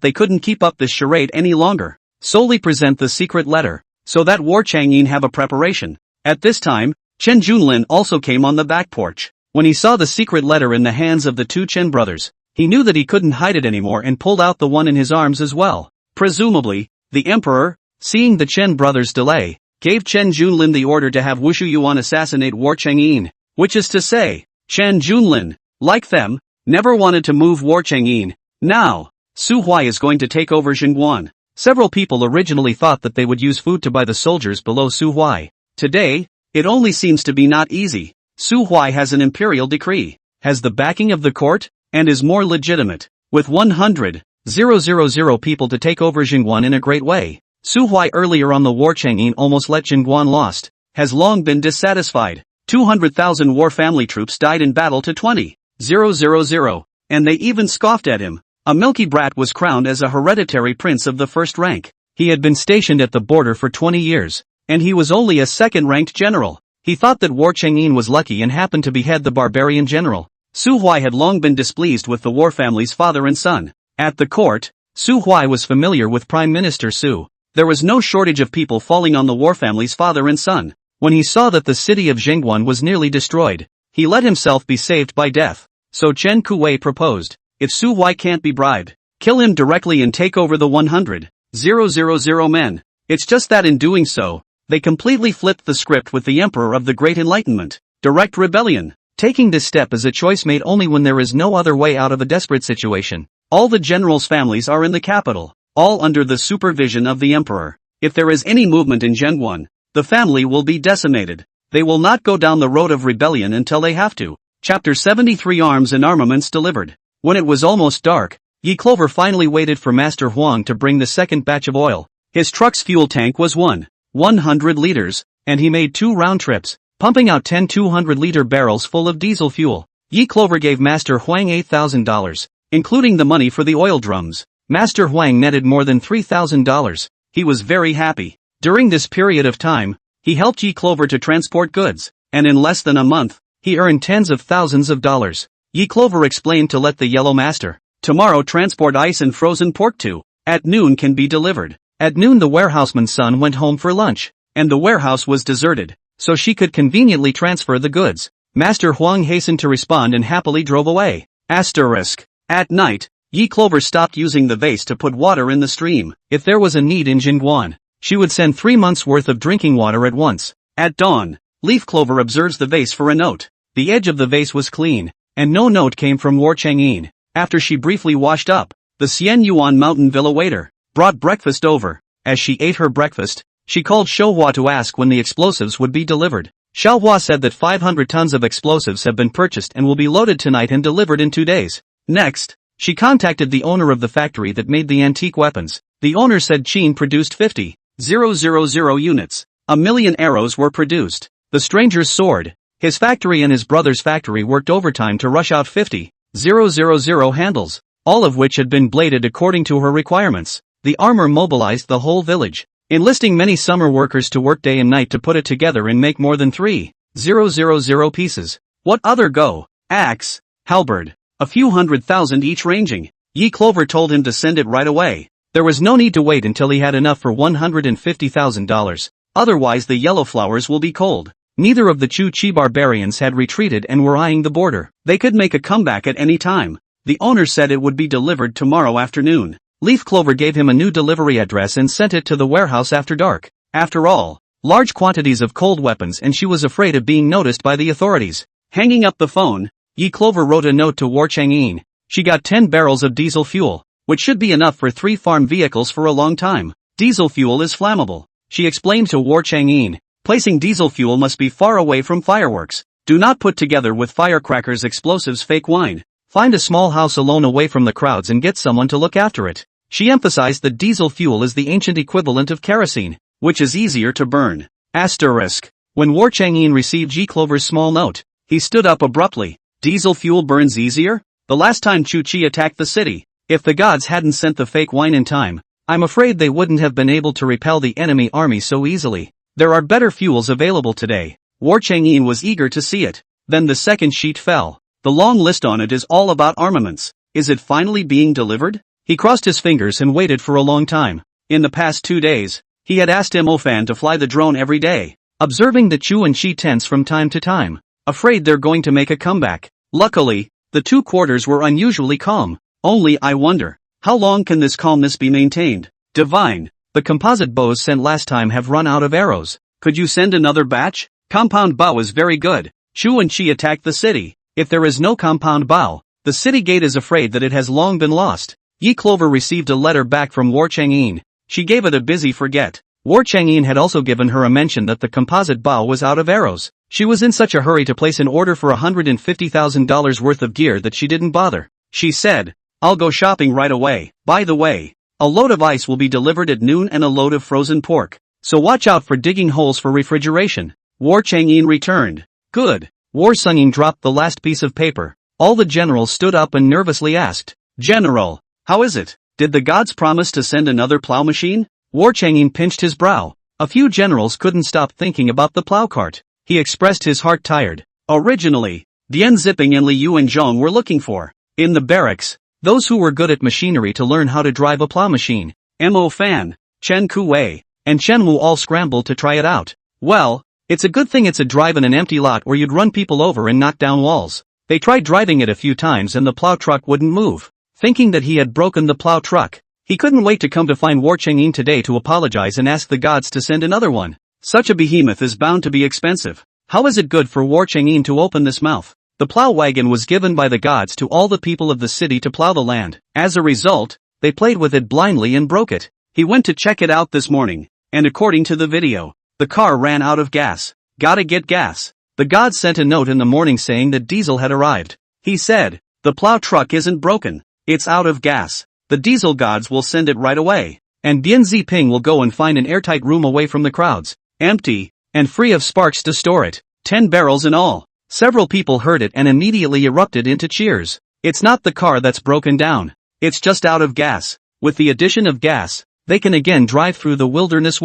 Speaker 1: they couldn't keep up this charade any longer. Solely present the secret letter, so that War Chang'in have a preparation. At this time, Chen Junlin also came on the back porch. When he saw the secret letter in the hands of the 2 Chen brothers, he knew that he couldn't hide it anymore and pulled out the one in his arms as well. Presumably, the emperor, seeing the Chen brothers' delay, gave Chen Junlin the order to have Wushu Yuan assassinate War Chang'in, which is to say, Chen Junlin, like them, never wanted to move War Chang'in. Now, Su Huai is going to take over Jingguan. Several people originally thought that they would use food to buy the soldiers below Su Huai. Today, it only seems to be not easy. Su Huai has an imperial decree, has the backing of the court, and is more legitimate. With 100,000 people to take over Jingguan in a great way. Su Huai earlier on the War Chang'in almost let Jingguan lost, has long been dissatisfied. 200,000 war family troops died in battle to 20,000, and they even scoffed at him. A milky brat was crowned as a hereditary prince of the 1st rank. He had been stationed at the border for 20 years, and he was only a 2nd-ranked general. He thought that War Chang'in was lucky and happened to behead the barbarian general. Su Huai had long been displeased with the war family's father and son. At the court, Su Huai was familiar with Prime Minister Su. There was no shortage of people falling on the war family's father and son. When he saw that the city of Jingguan was nearly destroyed, he let himself be saved by death. So Chen Kuei proposed, if Su Wai can't be bribed, kill him directly and take over the 100,000 men. It's just that in doing so, they completely flipped the script with the Emperor of the Great Enlightenment. Direct rebellion. Taking this step is a choice made only when there is no other way out of a desperate situation. All the generals' families are in the capital, all under the supervision of the Emperor. If there is any movement in Zhenguan, the family will be decimated. They will not go down the road of rebellion until they have to. Chapter 73 Arms and Armaments Delivered. When it was almost dark, Yi Clover finally waited for Master Huang to bring the second batch of oil. His truck's fuel tank was 100 liters, and he made 2 round trips, pumping out 10 200-liter barrels full of diesel fuel. Yi Clover gave Master Huang $8,000, including the money for the oil drums. Master Huang netted more than $3,000. He was very happy. During this period of time, he helped Yi Clover to transport goods, and in less than a month, he earned tens of thousands of dollars. Yi Clover explained to let the Yellow Master, tomorrow transport ice and frozen pork too. At noon can be delivered. At noon the warehouseman's son went home for lunch, and the warehouse was deserted, so she could conveniently transfer the goods. Master Huang hastened to respond and happily drove away. Asterisk. At night, Yi Clover stopped using the vase to put water in the stream. If there was a need in Jingguan, she would send 3 months' worth of drinking water at once. At dawn, Leaf Clover observes the vase for a note. The edge of the vase was clean, and no note came from War Chang'in. After she briefly washed up, the Xian Yuan Mountain Villa waiter brought breakfast over. As she ate her breakfast, she called Xiaohua to ask when the explosives would be delivered. Xiaohua said that 500 tons of explosives have been purchased and will be loaded tonight and delivered in 2 days. Next, she contacted the owner of the factory that made the antique weapons. The owner said Qin produced 50,000 units. 1,000,000 arrows were produced. The stranger's sword, his factory and his brother's factory worked overtime to rush out 50,000 handles, all of which had been bladed according to her requirements. The armor mobilized the whole village, enlisting many summer workers to work day and night to put it together and make more than 3,000 pieces. What other go? Axe, halberd, a few 100,000 each ranging. Yi Clover told him to send it right away. There was no need to wait until he had enough for $150,000. Otherwise the yellow flowers will be cold. Neither of the Chu Chi barbarians had retreated and were eyeing the border. They could make a comeback at any time. The owner said it would be delivered tomorrow afternoon. Leaf Clover gave him a new delivery address and sent it to the warehouse after dark. After all, large quantities of cold weapons, and she was afraid of being noticed by the authorities. Hanging up the phone, Yi Clover wrote a note to War Chang'in. She got 10 barrels of diesel fuel, which should be enough for 3 farm vehicles for a long time. Diesel fuel is flammable, she explained to War Chang'in. Placing diesel fuel must be far away from fireworks. Do not put together with firecrackers, explosives, fake wine. Find a small house alone away from the crowds and get someone to look after it. She emphasized that diesel fuel is the ancient equivalent of kerosene, which is easier to burn. Asterisk. When War Chang'in received Yi Clover's small note, he stood up abruptly. Diesel fuel burns easier? The last time Chu Chi attacked the city, if the gods hadn't sent the fake wine in time, I'm afraid they wouldn't have been able to repel the enemy army so easily. There are better fuels available today. War Chang'in was eager to see it. Then the second sheet fell. The long list on it is all about armaments. Is it finally being delivered? He crossed his fingers and waited for a long time. In the past 2 days, he had asked Mo Fan to fly the drone every day, observing the Chu and Chi tents from time to time, afraid they're going to make a comeback. Luckily, the 2 quarters were unusually calm. Only I wonder, how long can this calmness be maintained? Divine, the composite bows sent last time have run out of arrows. Could you send another batch? Compound bow is very good. Chu and Chi attacked the city. If there is no compound bow, the city gate is afraid that it has long been lost. Yi Clover received a letter back from War Chang'in. She gave it a busy forget. War Chang'in had also given her a mention that the composite bow was out of arrows. She was in such a hurry to place an order for $150,000 worth of gear that she didn't bother. She said, I'll go shopping right away. By the way, a load of ice will be delivered at noon and a load of frozen pork. So watch out for digging holes for refrigeration. War Chang'in returned. Good. War Sunging dropped the last piece of paper. All the generals stood up and nervously asked, General, how is it? Did the gods promise to send another plow machine? War Chang'in pinched his brow. A few generals couldn't stop thinking about the plow cart. He expressed his heart tired. Originally, Dian Zipping and Li Yu and Zhong were looking for, in the barracks, those who were good at machinery to learn how to drive a plow machine. Mo Fan, Chen Kuwei, and Chen Wu all scrambled to try it out. Well, it's a good thing it's a drive in an empty lot or you'd run people over and knock down walls. They tried driving it a few times and the plow truck wouldn't move. Thinking that he had broken the plow truck, he couldn't wait to come to find War Chang'in today to apologize and ask the gods to send another one. Such a behemoth is bound to be expensive. How is it good for War Chang'in to open this mouth? The plow wagon was given by the gods to all the people of the city to plow the land. As a result, they played with it blindly and broke it. He went to check it out this morning, and according to the video, the car ran out of gas. Gotta get gas. The gods sent a note in the morning saying that diesel had arrived. He said, the plow truck isn't broken, it's out of gas. The diesel gods will send it right away. And Bian Ziping will go and find an airtight room away from the crowds, empty, and free of sparks to store it. 10 barrels in all. Several people heard it and immediately erupted into cheers. It's not the car that's broken down. It's just out of gas. With the addition of gas, they can again drive through the wilderness.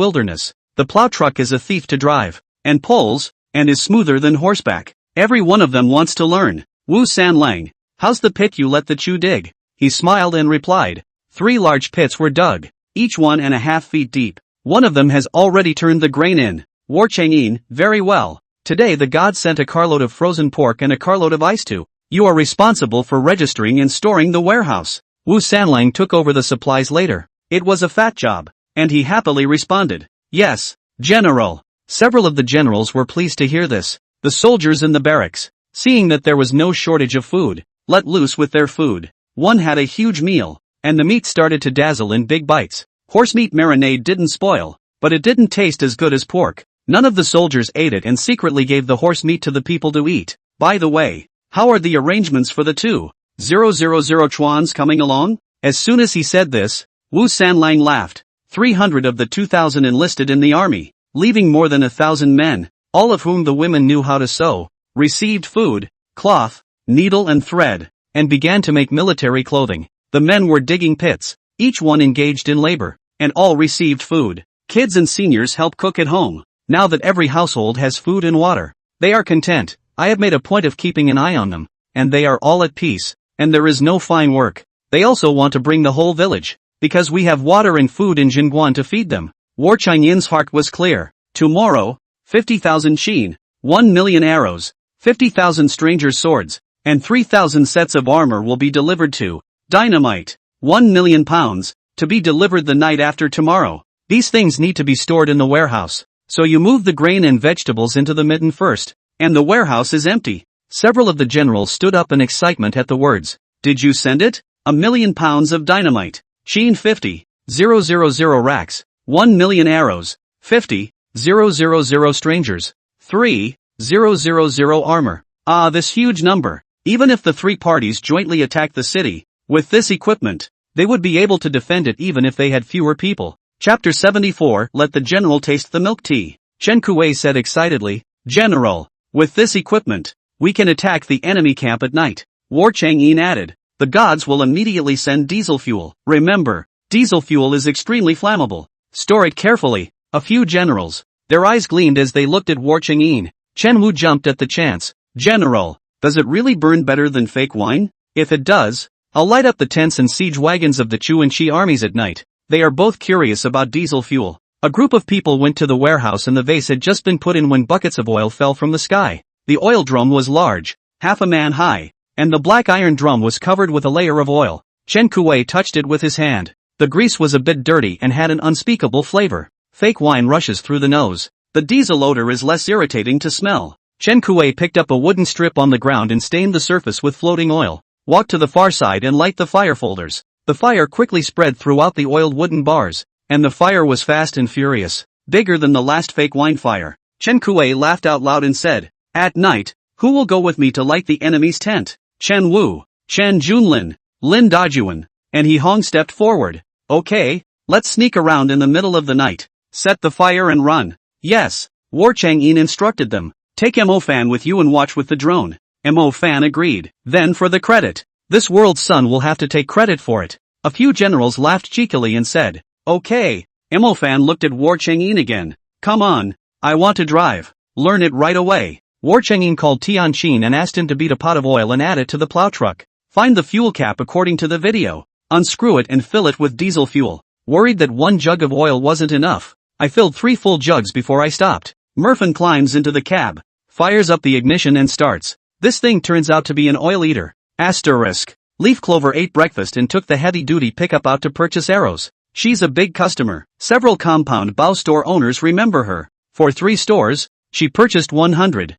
Speaker 1: The plow truck is a thief to drive, and pulls, and is smoother than horseback. Every one of them wants to learn. Wu Sanlang, how's the pit you let the Chu dig? He smiled and replied, 3 large pits were dug, each 1.5 feet deep. One of them has already turned the grain in. War Chang'in, very well. Today the gods sent a carload of frozen pork and a carload of ice too. You are responsible for registering and storing the warehouse. Wu Sanlang took over the supplies later. It was a fat job, and he happily responded, yes, General. Several of the generals were pleased to hear this. The soldiers in the barracks, seeing that there was no shortage of food, let loose with their food. One had a huge meal, and the meat started to dazzle in big bites. Horsemeat marinade didn't spoil, but it didn't taste as good as pork. None of the soldiers ate it and secretly gave the horse meat to the people to eat. By the way, how are the arrangements for the 2,000 chuans coming along? As soon as he said this, Wu Sanlang laughed. 300 of the 2,000 enlisted in the army, leaving more than 1,000 men, all of whom the women knew how to sew, received food, cloth, needle and thread, and began to make military clothing. The men were digging pits, each one engaged in labor, and all received food. Kids and seniors help cook at home. Now that every household has food and water, they are content. I have made a point of keeping an eye on them, and they are all at peace, and there is no fine work. They also want to bring the whole village, because we have water and food in Jingguan to feed them. War Chang'in's heart was clear. Tomorrow, 50,000 shin, 1 million arrows, 50,000 strangers' swords, and 3,000 sets of armor will be delivered to dynamite, 1 million pounds, to be delivered the night after tomorrow. These things need to be stored in the warehouse. So you move the grain and vegetables into the midden first, and the warehouse is empty. Several of the generals stood up in excitement at the words. Did you send it? 1 million pounds of dynamite. Shin 50,000 racks. 1 million arrows. 50,000 strangers. 3,000 armor. Ah, this huge number. Even if the 3 parties jointly attack the city, with this equipment, they would be able to defend it even if they had fewer people. Chapter 74. Let the general taste the milk tea. Chen Kuei said excitedly, General, with this equipment, we can attack the enemy camp at night. War Chang'in added, the gods will immediately send diesel fuel. Remember, diesel fuel is extremely flammable. Store it carefully. A few generals, their eyes gleamed as they looked at War Chang'in. Chen Wu jumped at the chance. General, does it really burn better than fake wine? If it does, I'll light up the tents and siege wagons of the Chu and Qi armies at night. They are both curious about diesel fuel. A group of people went to the warehouse and the vase had just been put in when buckets of oil fell from the sky. The oil drum was large, half a man high, and the black iron drum was covered with a layer of oil. Chen Kuei touched it with his hand. The grease was a bit dirty and had an unspeakable flavor. Fake wine rushes through the nose. The diesel odor is less irritating to smell. Chen Kuei picked up a wooden strip on the ground and stained the surface with floating oil. Walk to the far side and light the fire folders. The fire quickly spread throughout the oiled wooden bars, and the fire was fast and furious, bigger than the last fake wine fire. Chen Kuei laughed out loud and said, at night, who will go with me to light the enemy's tent? Chen Wu, Chen Junlin, Lin Dajuan, and He Hong stepped forward. Okay, let's sneak around in the middle of the night, set the fire and run. Yes, War Chang'in instructed them. Take Mo Fan with you and watch with the drone. Mo Fan agreed. Then for the credit. This world's son will have to take credit for it. A few generals laughed cheekily and said, okay. Mo Fan looked at War Chang'in again. Come on, I want to drive. Learn it right away. War Chang'in called Tian Qin and asked him to beat a pot of oil and add it to the plow truck. Find the fuel cap according to the video. Unscrew it and fill it with diesel fuel. Worried that 1 jug of oil wasn't enough, I filled 3 full jugs before I stopped. Murphin climbs into the cab, fires up the ignition and starts. This thing turns out to be an oil eater. Asterisk. Leaf Clover ate breakfast and took the heavy-duty pickup out to purchase arrows. She's a big customer. Several compound bow store owners remember her. For 3 stores, she purchased 100,000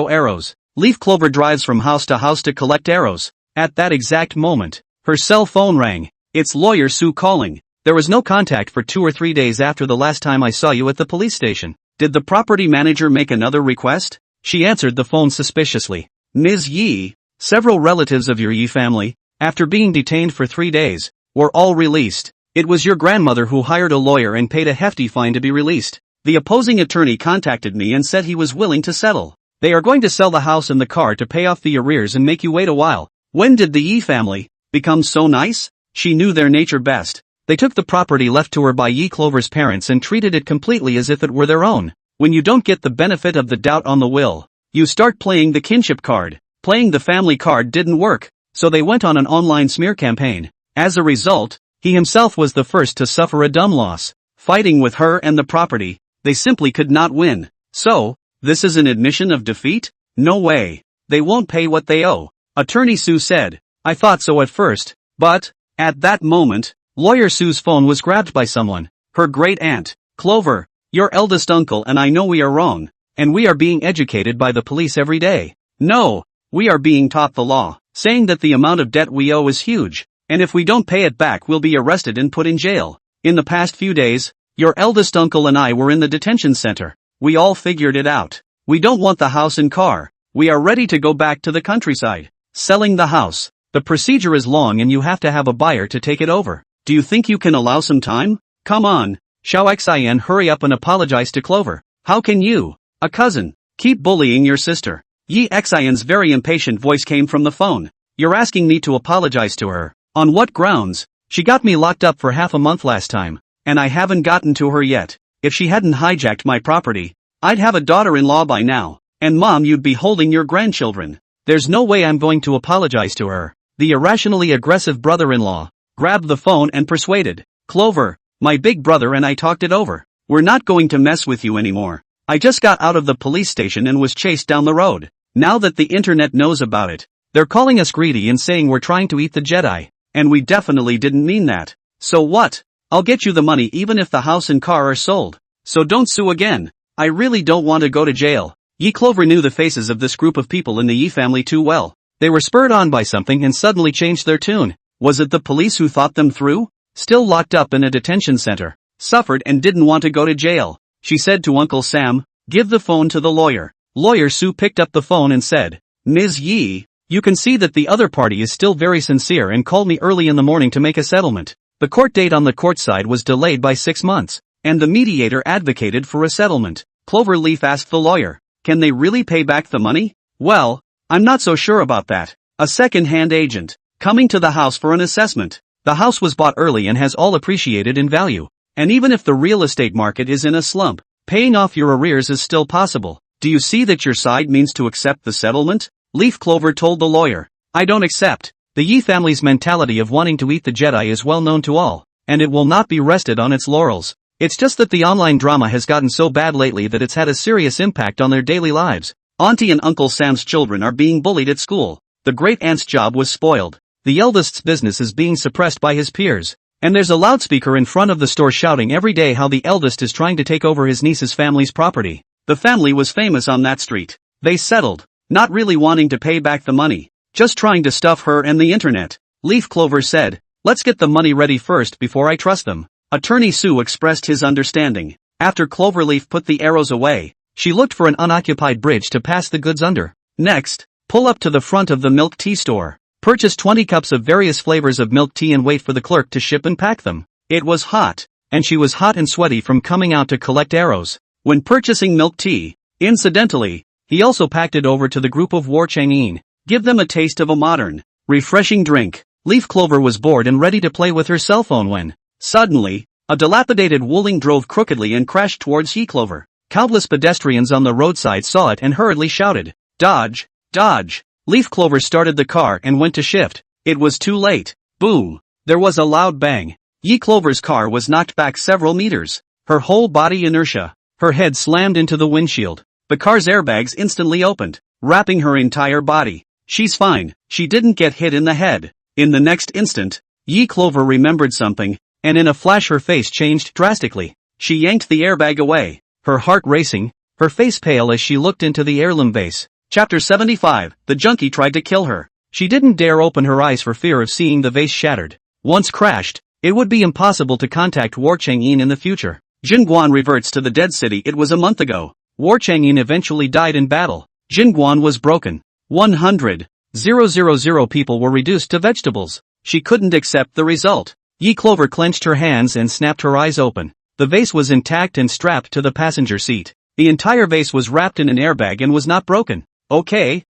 Speaker 1: arrows. Leaf Clover drives from house to collect arrows. At that exact moment, her cell phone rang. It's Lawyer Sue calling. There was no contact for 2 or 3 days after the last time I saw you at the police station. Did the property manager make another request? She answered the phone suspiciously. Ms. Yi, several relatives of your Yi family, after being detained for 3 days, were all released. It was your grandmother who hired a lawyer and paid a hefty fine to be released. The opposing attorney contacted me and said he was willing to settle. They are going to sell the house and the car to pay off the arrears and make you wait a while. When did the Yi family become so nice? She knew their nature best. They took the property left to her by Yi Clover's parents and treated it completely as if it were their own. When you don't get the benefit of the doubt on the will, you start playing the kinship card. Playing the family card didn't work, so they went on an online smear campaign. As a result, he himself was the first to suffer a dumb loss. Fighting with her and the property, they simply could not win. So, this is an admission of defeat? No way. They won't pay what they owe. Attorney Sue said. I thought so at first, but, at that moment, Lawyer Sue's phone was grabbed by someone. Her great-aunt. Clover, your eldest uncle and I know we are wrong, and we are being educated by the police every day. No, we are being taught the law, saying that the amount of debt we owe is huge, and if we don't pay it back we'll be arrested and put in jail. In the past few days, your eldest uncle and I were in the detention center. We all figured it out. We don't want the house and car. We are ready to go back to the countryside. Selling the house. The procedure is long and you have to have a buyer to take it over. Do you think you can allow some time? Come on. Xiao Xian, hurry up and apologize to Clover. How can you, a cousin, keep bullying your sister? Yi Xian's very impatient voice came from the phone. You're asking me to apologize to her. On what grounds? She got me locked up for half a month last time, and I haven't gotten to her yet. If she hadn't hijacked my property, I'd have a daughter-in-law by now, and mom, you'd be holding your grandchildren. There's no way I'm going to apologize to her. The irrationally aggressive brother-in-law grabbed the phone and persuaded. Clover, my big brother and I talked it over. We're not going to mess with you anymore. I just got out of the police station and was chased down the road. Now that the internet knows about it, they're calling us greedy and saying we're trying to eat the Jedi. And we definitely didn't mean that. So what? I'll get you the money even if the house and car are sold. So don't sue again. I really don't want to go to jail. Yi Clover knew the faces of this group of people in the Yi family too well. They were spurred on by something and suddenly changed their tune. Was it the police who thought them through? Still locked up in a detention center. Suffered and didn't want to go to jail. She said to Uncle Sam, give the phone to the lawyer. Lawyer Sue picked up the phone and said, Ms. Yi, you can see that the other party is still very sincere and called me early in the morning to make a settlement. The court date on the court side was delayed by 6 months, and the mediator advocated for a settlement. Cloverleaf asked the lawyer, can they really pay back the money? Well, I'm not so sure about that. A second-hand agent, coming to the house for an assessment. The house was bought early and has all appreciated in value. And even if the real estate market is in a slump, paying off your arrears is still possible. Do you see that your side means to accept the settlement? Leaf Clover told the lawyer. I don't accept. The Yi family's mentality of wanting to eat the Jedi is well known to all, and it will not be rested on its laurels. It's just that the online drama has gotten so bad lately that it's had a serious impact on their daily lives. Auntie and Uncle Sam's children are being bullied at school. The great-aunt's job was spoiled. The eldest's business is being suppressed by his peers. And there's a loudspeaker in front of the store shouting every day how the eldest is trying to take over his niece's family's property. The family was famous on that street. They settled, not really wanting to pay back the money, just trying to stuff her and the internet. Leaf Clover said, let's get the money ready first before I trust them. Attorney Sue expressed his understanding. After Cloverleaf put the arrows away, she looked for an unoccupied bridge to pass the goods under. Next, pull up to the front of the milk tea store. Purchase 20 cups of various flavors of milk tea and wait for the clerk to ship and pack them. It was hot, and she was hot and sweaty from coming out to collect arrows. When purchasing milk tea, incidentally, he also packed it over to the group of War Chang'in. Give them a taste of a modern, refreshing drink. Leaf Clover was bored and ready to play with her cell phone when, suddenly, a dilapidated Wuling drove crookedly and crashed towards Yi Clover. Countless pedestrians on the roadside saw it and hurriedly shouted, Dodge! Dodge! Leaf Clover started the car and went to shift. It was too late. Boom! There was a loud bang. Yi Clover's car was knocked back several meters. Her whole body inertia. Her head slammed into the windshield. The car's airbags instantly opened. wrapping her entire body. She's fine, she didn't get hit in the head. In the next instant, Yi Clover remembered something, and in a flash her face changed drastically. She yanked the airbag away, her heart racing, her face pale as she looked into the heirloom vase. Chapter 75, The Junkie Tried to Kill Her. She didn't dare open her eyes for fear of seeing the vase shattered. Once crashed, it would be impossible to contact War Chang'in in the future. Jingguan reverts to the dead city. It was a month ago. War Chang'in eventually died in battle. Jingguan was broken. 100,000 people were reduced to vegetables. She couldn't accept the result. Yi Clover clenched her hands and snapped her eyes open. The vase was intact and strapped to the passenger seat. The entire vase was wrapped in an airbag and was not broken. Okay,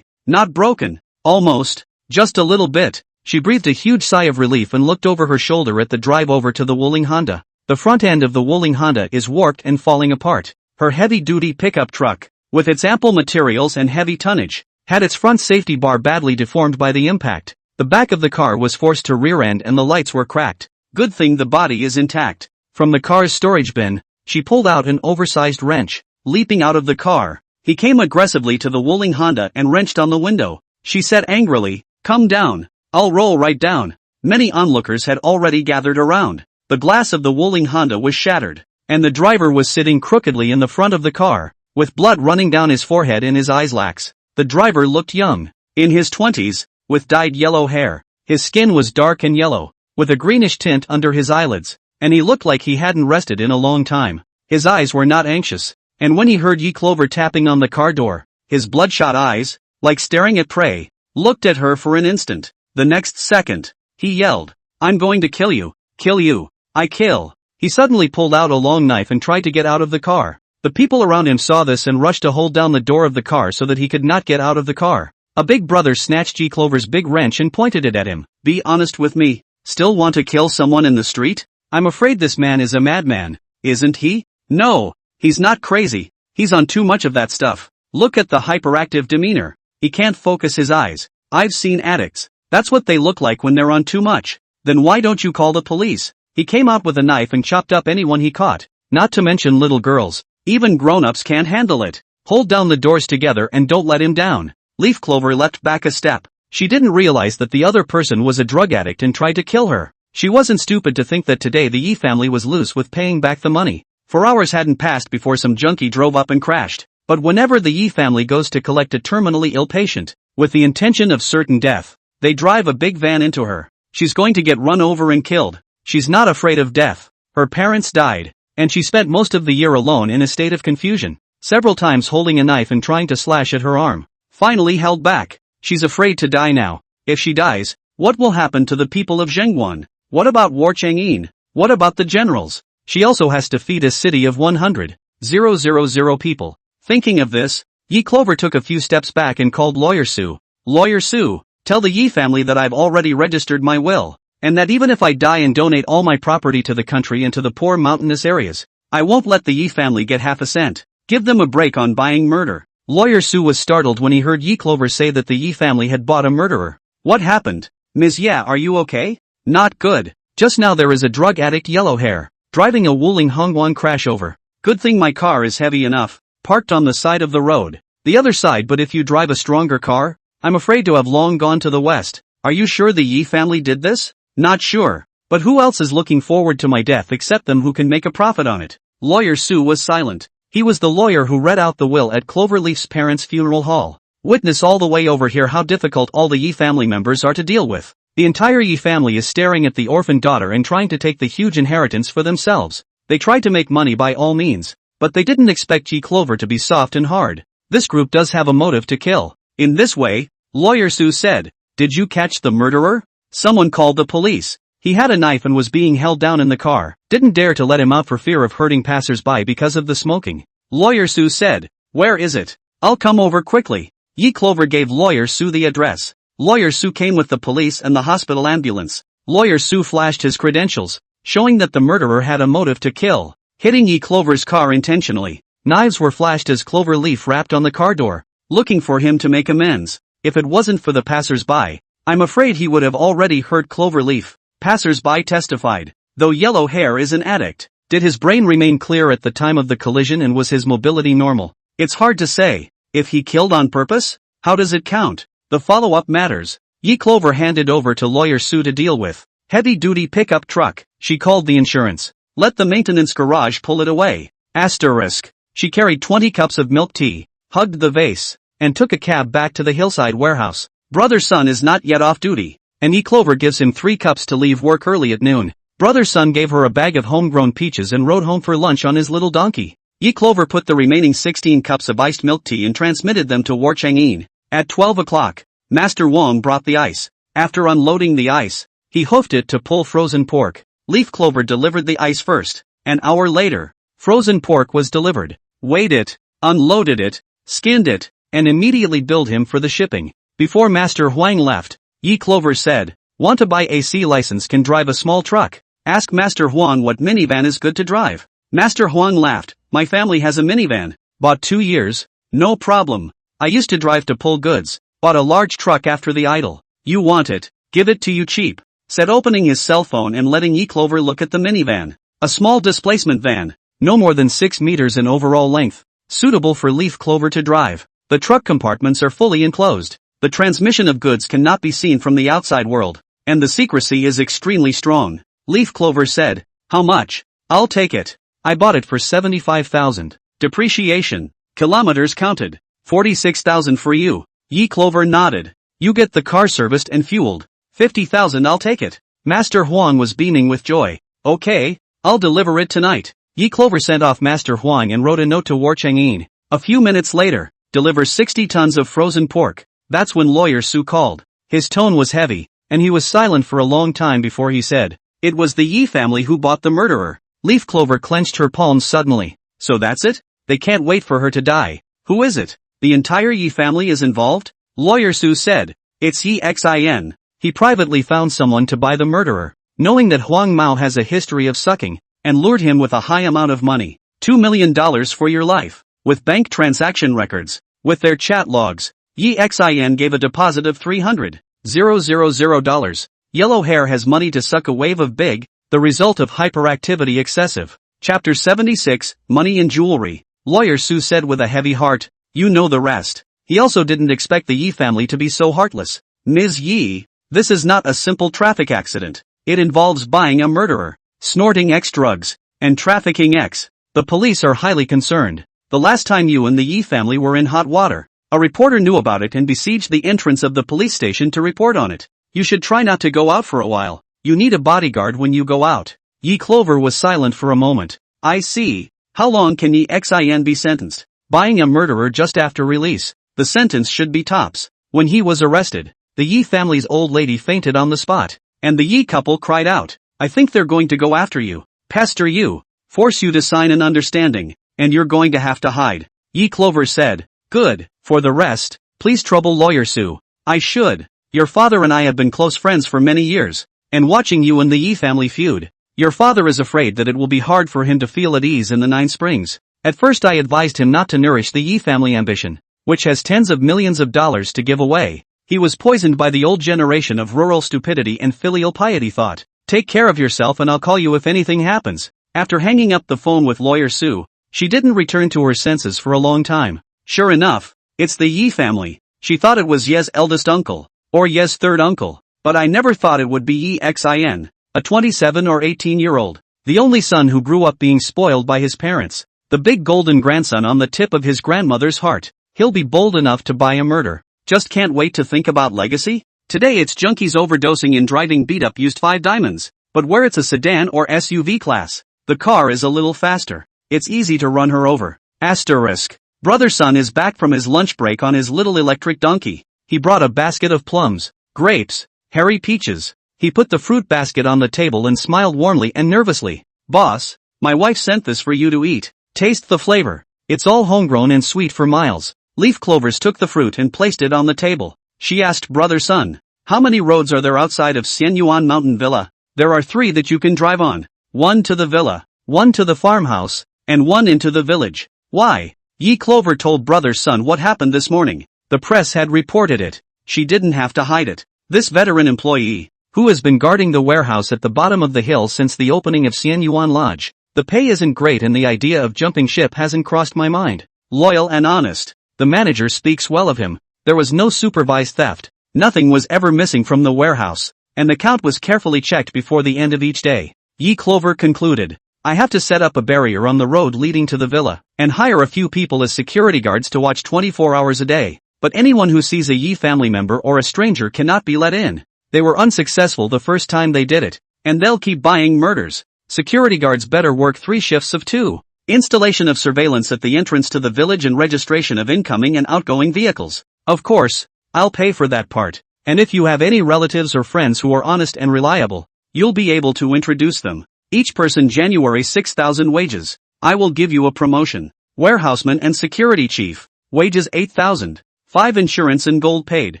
Speaker 1: not broken. Almost. Just a little bit. She breathed a huge sigh of relief and looked over her shoulder at the drive over to the Wuling Honda. The front end of the Wuling Honda is warped and falling apart. Her heavy-duty pickup truck, with its ample materials and heavy tonnage, had its front safety bar badly deformed by the impact. The back of the car was forced to rear-end and the lights were cracked. Good thing the body is intact. From the car's storage bin, she pulled out an oversized wrench. Leaping out of the car, he came aggressively to the Wuling Honda and wrenched on the window. She said angrily, "Come down. I'll roll right down." Many onlookers had already gathered around. The glass of the Wuling Honda was shattered, and the driver was sitting crookedly in the front of the car, with blood running down his forehead and his eyes lax. The driver looked young, in his 20s, with dyed yellow hair. His skin was dark and yellow, with a greenish tint under his eyelids, and he looked like he hadn't rested in a long time. His eyes were not anxious, and when he heard Yi Clover tapping on the car door, his bloodshot eyes, like staring at prey, looked at her for an instant. The next second, he yelled, "I'm going to kill you, kill you, I kill." He suddenly pulled out a long knife and tried to get out of the car. The people around him saw this and rushed to hold down the door of the car so that he could not get out of the car. A big brother snatched Yi Clover's big wrench and pointed it at him. "Be honest with me, still want to kill someone in the street? I'm afraid this man is a madman, isn't he?" "No, he's not crazy, he's on too much of that stuff. Look at the hyperactive demeanor. He can't focus his eyes. I've seen addicts. That's what they look like when they're on too much." "Then why don't you call the police?" He came out with a knife and chopped up anyone he caught. Not to mention little girls. Even grown-ups can't handle it. Hold down the doors together and don't let him down. Leaf Clover leapt back a step. She didn't realize that the other person was a drug addict and tried to kill her. She wasn't stupid to think that today the Yi family was loose with paying back the money. 4 hours hadn't passed before some junkie drove up and crashed. But whenever the Yi family goes to collect a terminally ill patient, with the intention of certain death, they drive a big van into her. She's going to get run over and killed. She's not afraid of death. Her parents died, and she spent most of the year alone in a state of confusion, several times holding a knife and trying to slash at her arm. Finally held back. She's afraid to die now. If she dies, what will happen to the people of Zhengguan? What about War Chang'in? What about the generals? She also has to feed a city of 100,000 people. Thinking of this, Yi Clover took a few steps back and called Lawyer Su. "Lawyer Su, tell the Yi family that I've already registered my will, and that even if I die and donate all my property to the country and to the poor mountainous areas, I won't let the Yi family get half a cent. Give them a break on buying murder." Lawyer Su was startled when he heard Yi Clover say that the Yi family had bought a murderer. "What happened? Ms. Ya, are you okay?" "Not good. Just now there is a drug addict yellow hair, driving a Wuling Hongguan crash over. Good thing my car is heavy enough, parked on the side of the road. The other side, but if you drive a stronger car, I'm afraid to have long gone to the west." "Are you sure the Yi family did this?" "Not sure. But who else is looking forward to my death except them who can make a profit on it?" Lawyer Su was silent. He was the lawyer who read out the will at Cloverleaf's parents' funeral hall. Witness all the way over here how difficult all the Yi family members are to deal with. The entire Yi family is staring at the orphan daughter and trying to take the huge inheritance for themselves. They tried to make money by all means, but they didn't expect Yi Clover to be soft and hard. This group does have a motive to kill. In this way, Lawyer Su said, "Did you catch the murderer?" Someone called the police. He had a knife and was being held down in the car. Didn't dare to let him out for fear of hurting passers-by because of the smoking. Lawyer Su said, "Where is it? I'll come over quickly." Yi Clover gave Lawyer Su the address. Lawyer Su came with the police and the hospital ambulance. Lawyer Su flashed his credentials, showing that the murderer had a motive to kill, hitting Yi Clover's car intentionally. Knives were flashed as Clover Leaf rapped on the car door, looking for him to make amends. If it wasn't for the passers-by, I'm afraid he would have already hurt Clover Leaf. Passers-by testified. Though Yellow Hair is an addict, did his brain remain clear at the time of the collision and was his mobility normal? It's hard to say. If he killed on purpose? How does it count? The follow-up matters. Yi Clover handed over to lawyer Sue to deal with. Heavy-duty pickup truck. She called the insurance. Let the maintenance garage pull it away. Asterisk. She carried 20 cups of milk tea, hugged the vase, and took a cab back to the hillside warehouse. Brother Sun is not yet off duty, and Yi Clover gives him 3 cups to leave work early at noon. Brother Sun gave her a bag of homegrown peaches and rode home for lunch on his little donkey. Yi Clover put the remaining 16 cups of iced milk tea and transmitted them to War Chang'an. At 12 o'clock, Master Wong brought the ice. After unloading the ice, he hoofed it to pull frozen pork. Leaf Clover delivered the ice first. An hour later, frozen pork was delivered. Weighed it, unloaded it, skinned it, and immediately billed him for the shipping. Before Master Huang left, Yi Clover said, "Want to buy AC license, can drive a small truck. Ask Master Huang what minivan is good to drive." Master Huang laughed. "My family has a minivan. Bought 2 years. No problem. I used to drive to pull goods. Bought a large truck after the idol. You want it, give it to you cheap," said, opening his cell phone and letting Yi Clover look at the minivan. A small displacement van, no more than 6 meters in overall length, suitable for Leaf Clover to drive. The truck compartments are fully enclosed. The transmission of goods cannot be seen from the outside world, and the secrecy is extremely strong. Leaf Clover said, "How much?" "I'll take it. I bought it for 75,000. Depreciation. Kilometers counted. 46,000 for you." Yi Clover nodded. "You get the car serviced and fueled. 50,000, I'll take it." Master Huang was beaming with joy. "Okay, I'll deliver it tonight." Yi Clover sent off Master Huang and wrote a note to War Chang'an. A few minutes later, deliver 60 tons of frozen pork. That's when lawyer Sue called. His tone was heavy, and he was silent for a long time before he said, "It was the Yi family who bought the murderer." Leaf Clover clenched her palms suddenly. "So that's it? They can't wait for her to die. Who is it? The entire Yi family is involved?" Lawyer Sue said, "It's Yi Xin. He privately found someone to buy the murderer, knowing that Huang Mao has a history of sucking, and lured him with a high amount of money. $2 million for your life. With bank transaction records. With their chat logs. Yi Xin gave a deposit of $300,000. Yellow hair has money to suck a wave of big, the result of hyperactivity excessive." Chapter 76, Money and Jewelry. Lawyer Sue said with a heavy heart, "You know the rest." He also didn't expect the Yi family to be so heartless. "Ms. Yi, this is not a simple traffic accident. It involves buying a murderer, snorting X drugs, and trafficking X. The police are highly concerned. The last time you and the Yi family were in hot water, a reporter knew about it and besieged the entrance of the police station to report on it. You should try not to go out for a while. You need a bodyguard when you go out." Yi Clover was silent for a moment. "I see. How long can Yi Xin be sentenced?" "Buying a murderer just after release. The sentence should be tops." When he was arrested, the Yi family's old lady fainted on the spot, and the Yi couple cried out, "I think they're going to go after you, pester you, force you to sign an understanding, and you're going to have to hide." Yi Clover said, "Good. For the rest, please trouble lawyer Sue." "I should. Your father and I have been close friends for many years, and watching you and the Yi family feud, your father is afraid that it will be hard for him to feel at ease in the 9 Springs. At first I advised him not to nourish the Yi family ambition, which has tens of millions of dollars to give away. He was poisoned by the old generation of rural stupidity and filial piety thought. Take care of yourself and I'll call you if anything happens." After hanging up the phone with lawyer Sue, she didn't return to her senses for a long time. Sure enough, it's the Yi family. She thought it was Ye's eldest uncle, or Ye's third uncle, but I never thought it would be Yi Xin, a 27 or 18-year-old, the only son who grew up being spoiled by his parents, the big golden grandson on the tip of his grandmother's heart. He'll be bold enough to buy a murder. Just can't wait to think about legacy. Today it's junkies overdosing in driving beat-up used 5 diamonds, but where it's a sedan or SUV class, the car is a little faster. It's easy to run her over. Asterisk. Brother Sun is back from his lunch break on his little electric donkey. He brought a basket of plums, grapes, hairy peaches. He put the fruit basket on the table and smiled warmly and nervously. "Boss, my wife sent this for you to eat. Taste the flavor. It's all homegrown and sweet for miles." Leaf Clovers took the fruit and placed it on the table. She asked Brother Sun, "How many roads are there outside of Xianyuan Mountain Villa?" "There are 3 that you can drive on. 1 to the villa, 1 to the farmhouse, and 1 into the village." "Why?" Yi Clover told Brother Sun what happened this morning. The press had reported it. She didn't have to hide it. This veteran employee, who has been guarding the warehouse at the bottom of the hill since the opening of Xianyuan Lodge. The pay isn't great and the idea of jumping ship hasn't crossed my mind. Loyal and honest. The manager speaks well of him. There was no supervised theft. Nothing was ever missing from the warehouse, and the count was carefully checked before the end of each day. Yi Clover concluded. I have to set up a barrier on the road leading to the villa, and hire a few people as security guards to watch 24 hours a day. But anyone who sees a Yi family member or a stranger cannot be let in. They were unsuccessful the first time they did it, and they'll keep buying murders. Security guards better work 3 shifts of 2. Installation of surveillance at the entrance to the village and registration of incoming and outgoing vehicles. Of course, I'll pay for that part. And if you have any relatives or friends who are honest and reliable, you'll be able to introduce them. Each person January 6,000 wages. I will give you a promotion. Warehouseman and security chief. Wages 8,000. 5 insurance and gold paid.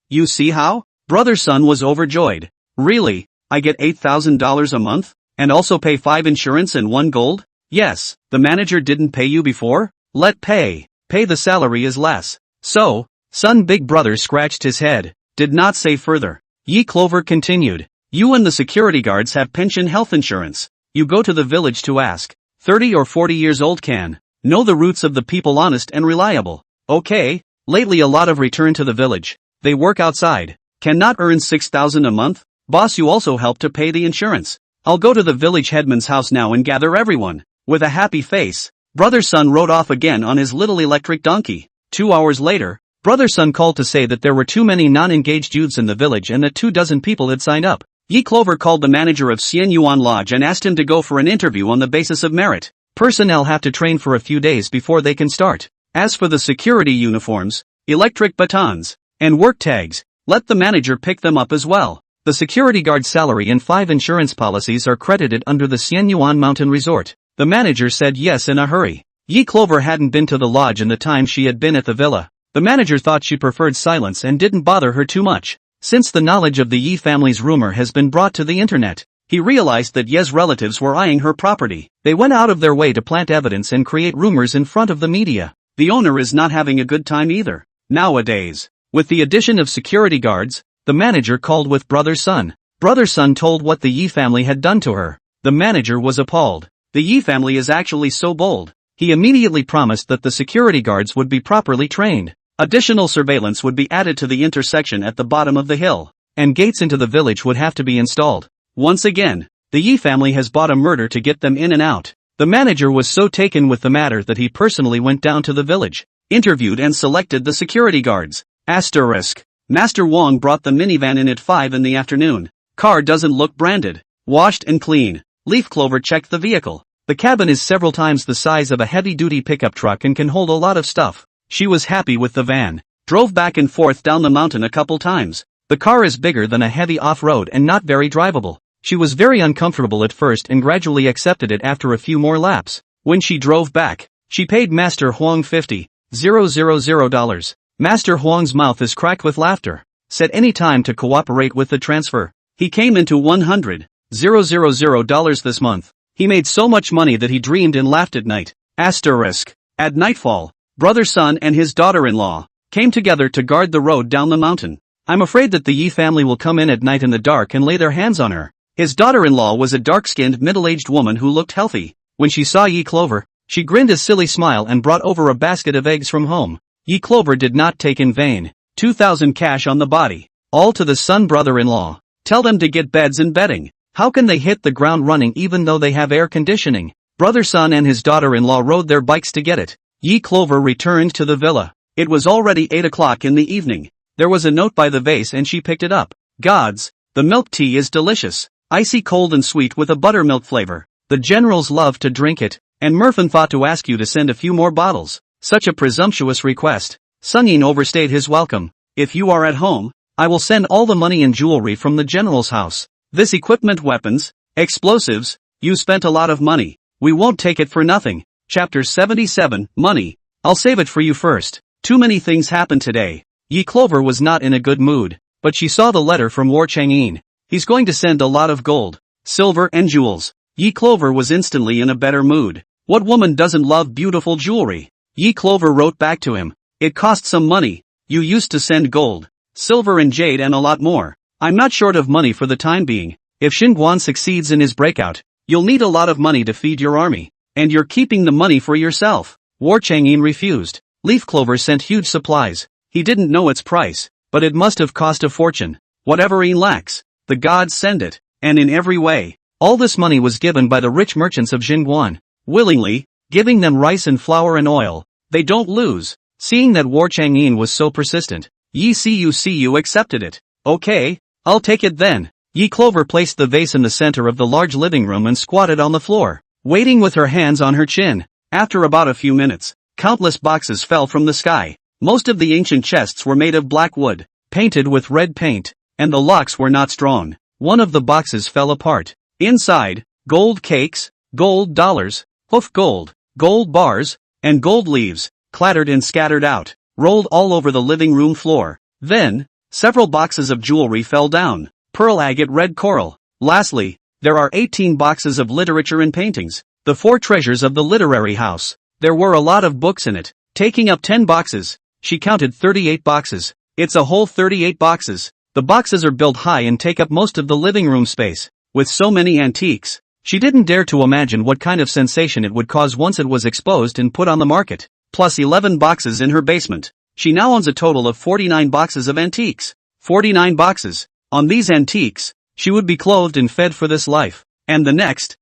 Speaker 1: You see how? Brother Sun was overjoyed. Really? I get $8,000 a month? And also pay 5 insurance and 1 gold? Yes, the manager didn't pay you before? Let pay. Pay the salary is less. So, Sun Big Brother scratched his head, did not say further. Yi Clover continued. You and the security guards have pension health insurance. You go to the village to ask. 30 or 40 years old can know the roots of the people, honest and reliable. Okay, lately a lot of return to the village. They work outside. Cannot earn 6,000 a month? Boss, you also help to pay the insurance. I'll go to the village headman's house now and gather everyone. With a happy face, Brother Sun rode off again on his little electric donkey. 2 hours later, Brother Sun called to say that there were too many non-engaged youths in the village and that 24 people had signed up. Yi Clover called the manager of Xian Yuan Lodge and asked him to go for an interview on the basis of merit. Personnel have to train for a few days before they can start. As for the security uniforms, electric batons, and work tags, let the manager pick them up as well. The security guard salary and 5 insurance policies are credited under the Xian Yuan Mountain Resort. The manager said yes in a hurry. Yi Clover hadn't been to the lodge in the time she had been at the villa. The manager thought she preferred silence and didn't bother her too much. Since the knowledge of the Yi family's rumor has been brought to the internet, he realized that Ye's relatives were eyeing her property. They went out of their way to plant evidence and create rumors in front of the media. The owner is not having a good time either. Nowadays, with the addition of security guards, the manager called with Brother Sun. Brother Sun told what the Yi family had done to her. The manager was appalled. The Yi family is actually so bold. He immediately promised that the security guards would be properly trained. Additional surveillance would be added to the intersection at the bottom of the hill, and gates into the village would have to be installed. Once again, the Yi family has bought a murder to get them in and out. The manager was so taken with the matter that he personally went down to the village, interviewed and selected the security guards. Asterisk. Master Wong brought the minivan in at 5 in the afternoon. Car doesn't look branded, washed and clean. Leaf Clover checked the vehicle. The cabin is several times the size of a heavy-duty pickup truck and can hold a lot of stuff. She was happy with the van. Drove back and forth down the mountain a couple times. The car is bigger than a heavy off-road and not very drivable. She was very uncomfortable at first and gradually accepted it after a few more laps. When she drove back, she paid Master Huang $50,000. Master Huang's mouth is cracked with laughter. Said any time to cooperate with the transfer. He came into $100,000 this month. He made so much money that he dreamed and laughed at night. Asterisk. At nightfall, Brother Sun and his daughter-in-law came together to guard the road down the mountain. I'm afraid that the Yi family will come in at night in the dark and lay their hands on her. His daughter-in-law was a dark-skinned middle-aged woman who looked healthy. When she saw Yi Clover, she grinned a silly smile and brought over a basket of eggs from home. Yi Clover did not take in vain. 2,000 cash on the body. All to the Sun brother-in-law. Tell them to get beds and bedding. How can they hit the ground running even though they have air conditioning? Brother Sun and his daughter-in-law rode their bikes to get it. Yi Clover returned to the villa. It was already 8 o'clock in the evening. There was a note by the vase and she picked it up. Gods, the milk tea is delicious. Icy cold and sweet with a buttermilk flavor. The generals love to drink it, and Murphin thought to ask you to send a few more bottles. Such a presumptuous request. Sun Yin overstayed his welcome. If you are at home, I will send all the money and jewelry from the general's house. This equipment, weapons, explosives, you spent a lot of money. We won't take it for nothing. Chapter 77, Money. I'll save it for you first. Too many things happened today. Yi Clover was not in a good mood, but she saw the letter from War Chang'in. He's going to send a lot of gold, silver and jewels. Yi Clover was instantly in a better mood. What woman doesn't love beautiful jewelry? Yi Clover wrote back to him. It cost some money. You used to send gold, silver and jade and a lot more. I'm not short of money for the time being. If Xinguan succeeds in his breakout, you'll need a lot of money to feed your army. And you're keeping the money for yourself. War Chang'in refused. Leaf clover sent huge supplies. He didn't know its price, but it must have cost a fortune. Whatever he lacks, the gods send it, and in every way. All this money was given by the rich merchants of Jingguan, willingly, giving them rice and flour and oil. They don't lose. Seeing that War Chang'an was so persistent, Yi Cu accepted it. Okay, I'll take it then. Yi Clover placed the vase in the center of the large living room and squatted on the floor, waiting with her hands on her chin. After about a few minutes, countless boxes fell from the sky. Most of the ancient chests were made of black wood, painted with red paint, and the locks were not strong. One of the boxes fell apart. Inside, gold cakes, gold dollars, hoof gold, gold bars, and gold leaves, clattered and scattered out, rolled all over the living room floor. Then, several boxes of jewelry fell down, pearl agate red coral. Lastly, there are 18 boxes of literature and paintings, the 4 treasures of the literary house. There were a lot of books in it, taking up 10 boxes. She counted 38 boxes. It's a whole 38 boxes. The boxes are built high and take up most of the living room space. With so many antiques, she didn't dare to imagine what kind of sensation it would cause once it was exposed and put on the market. Plus 11 boxes in her basement. She now owns a total of 49 boxes of antiques. 49 boxes. On these antiques, she would be clothed and fed for this life. And the next.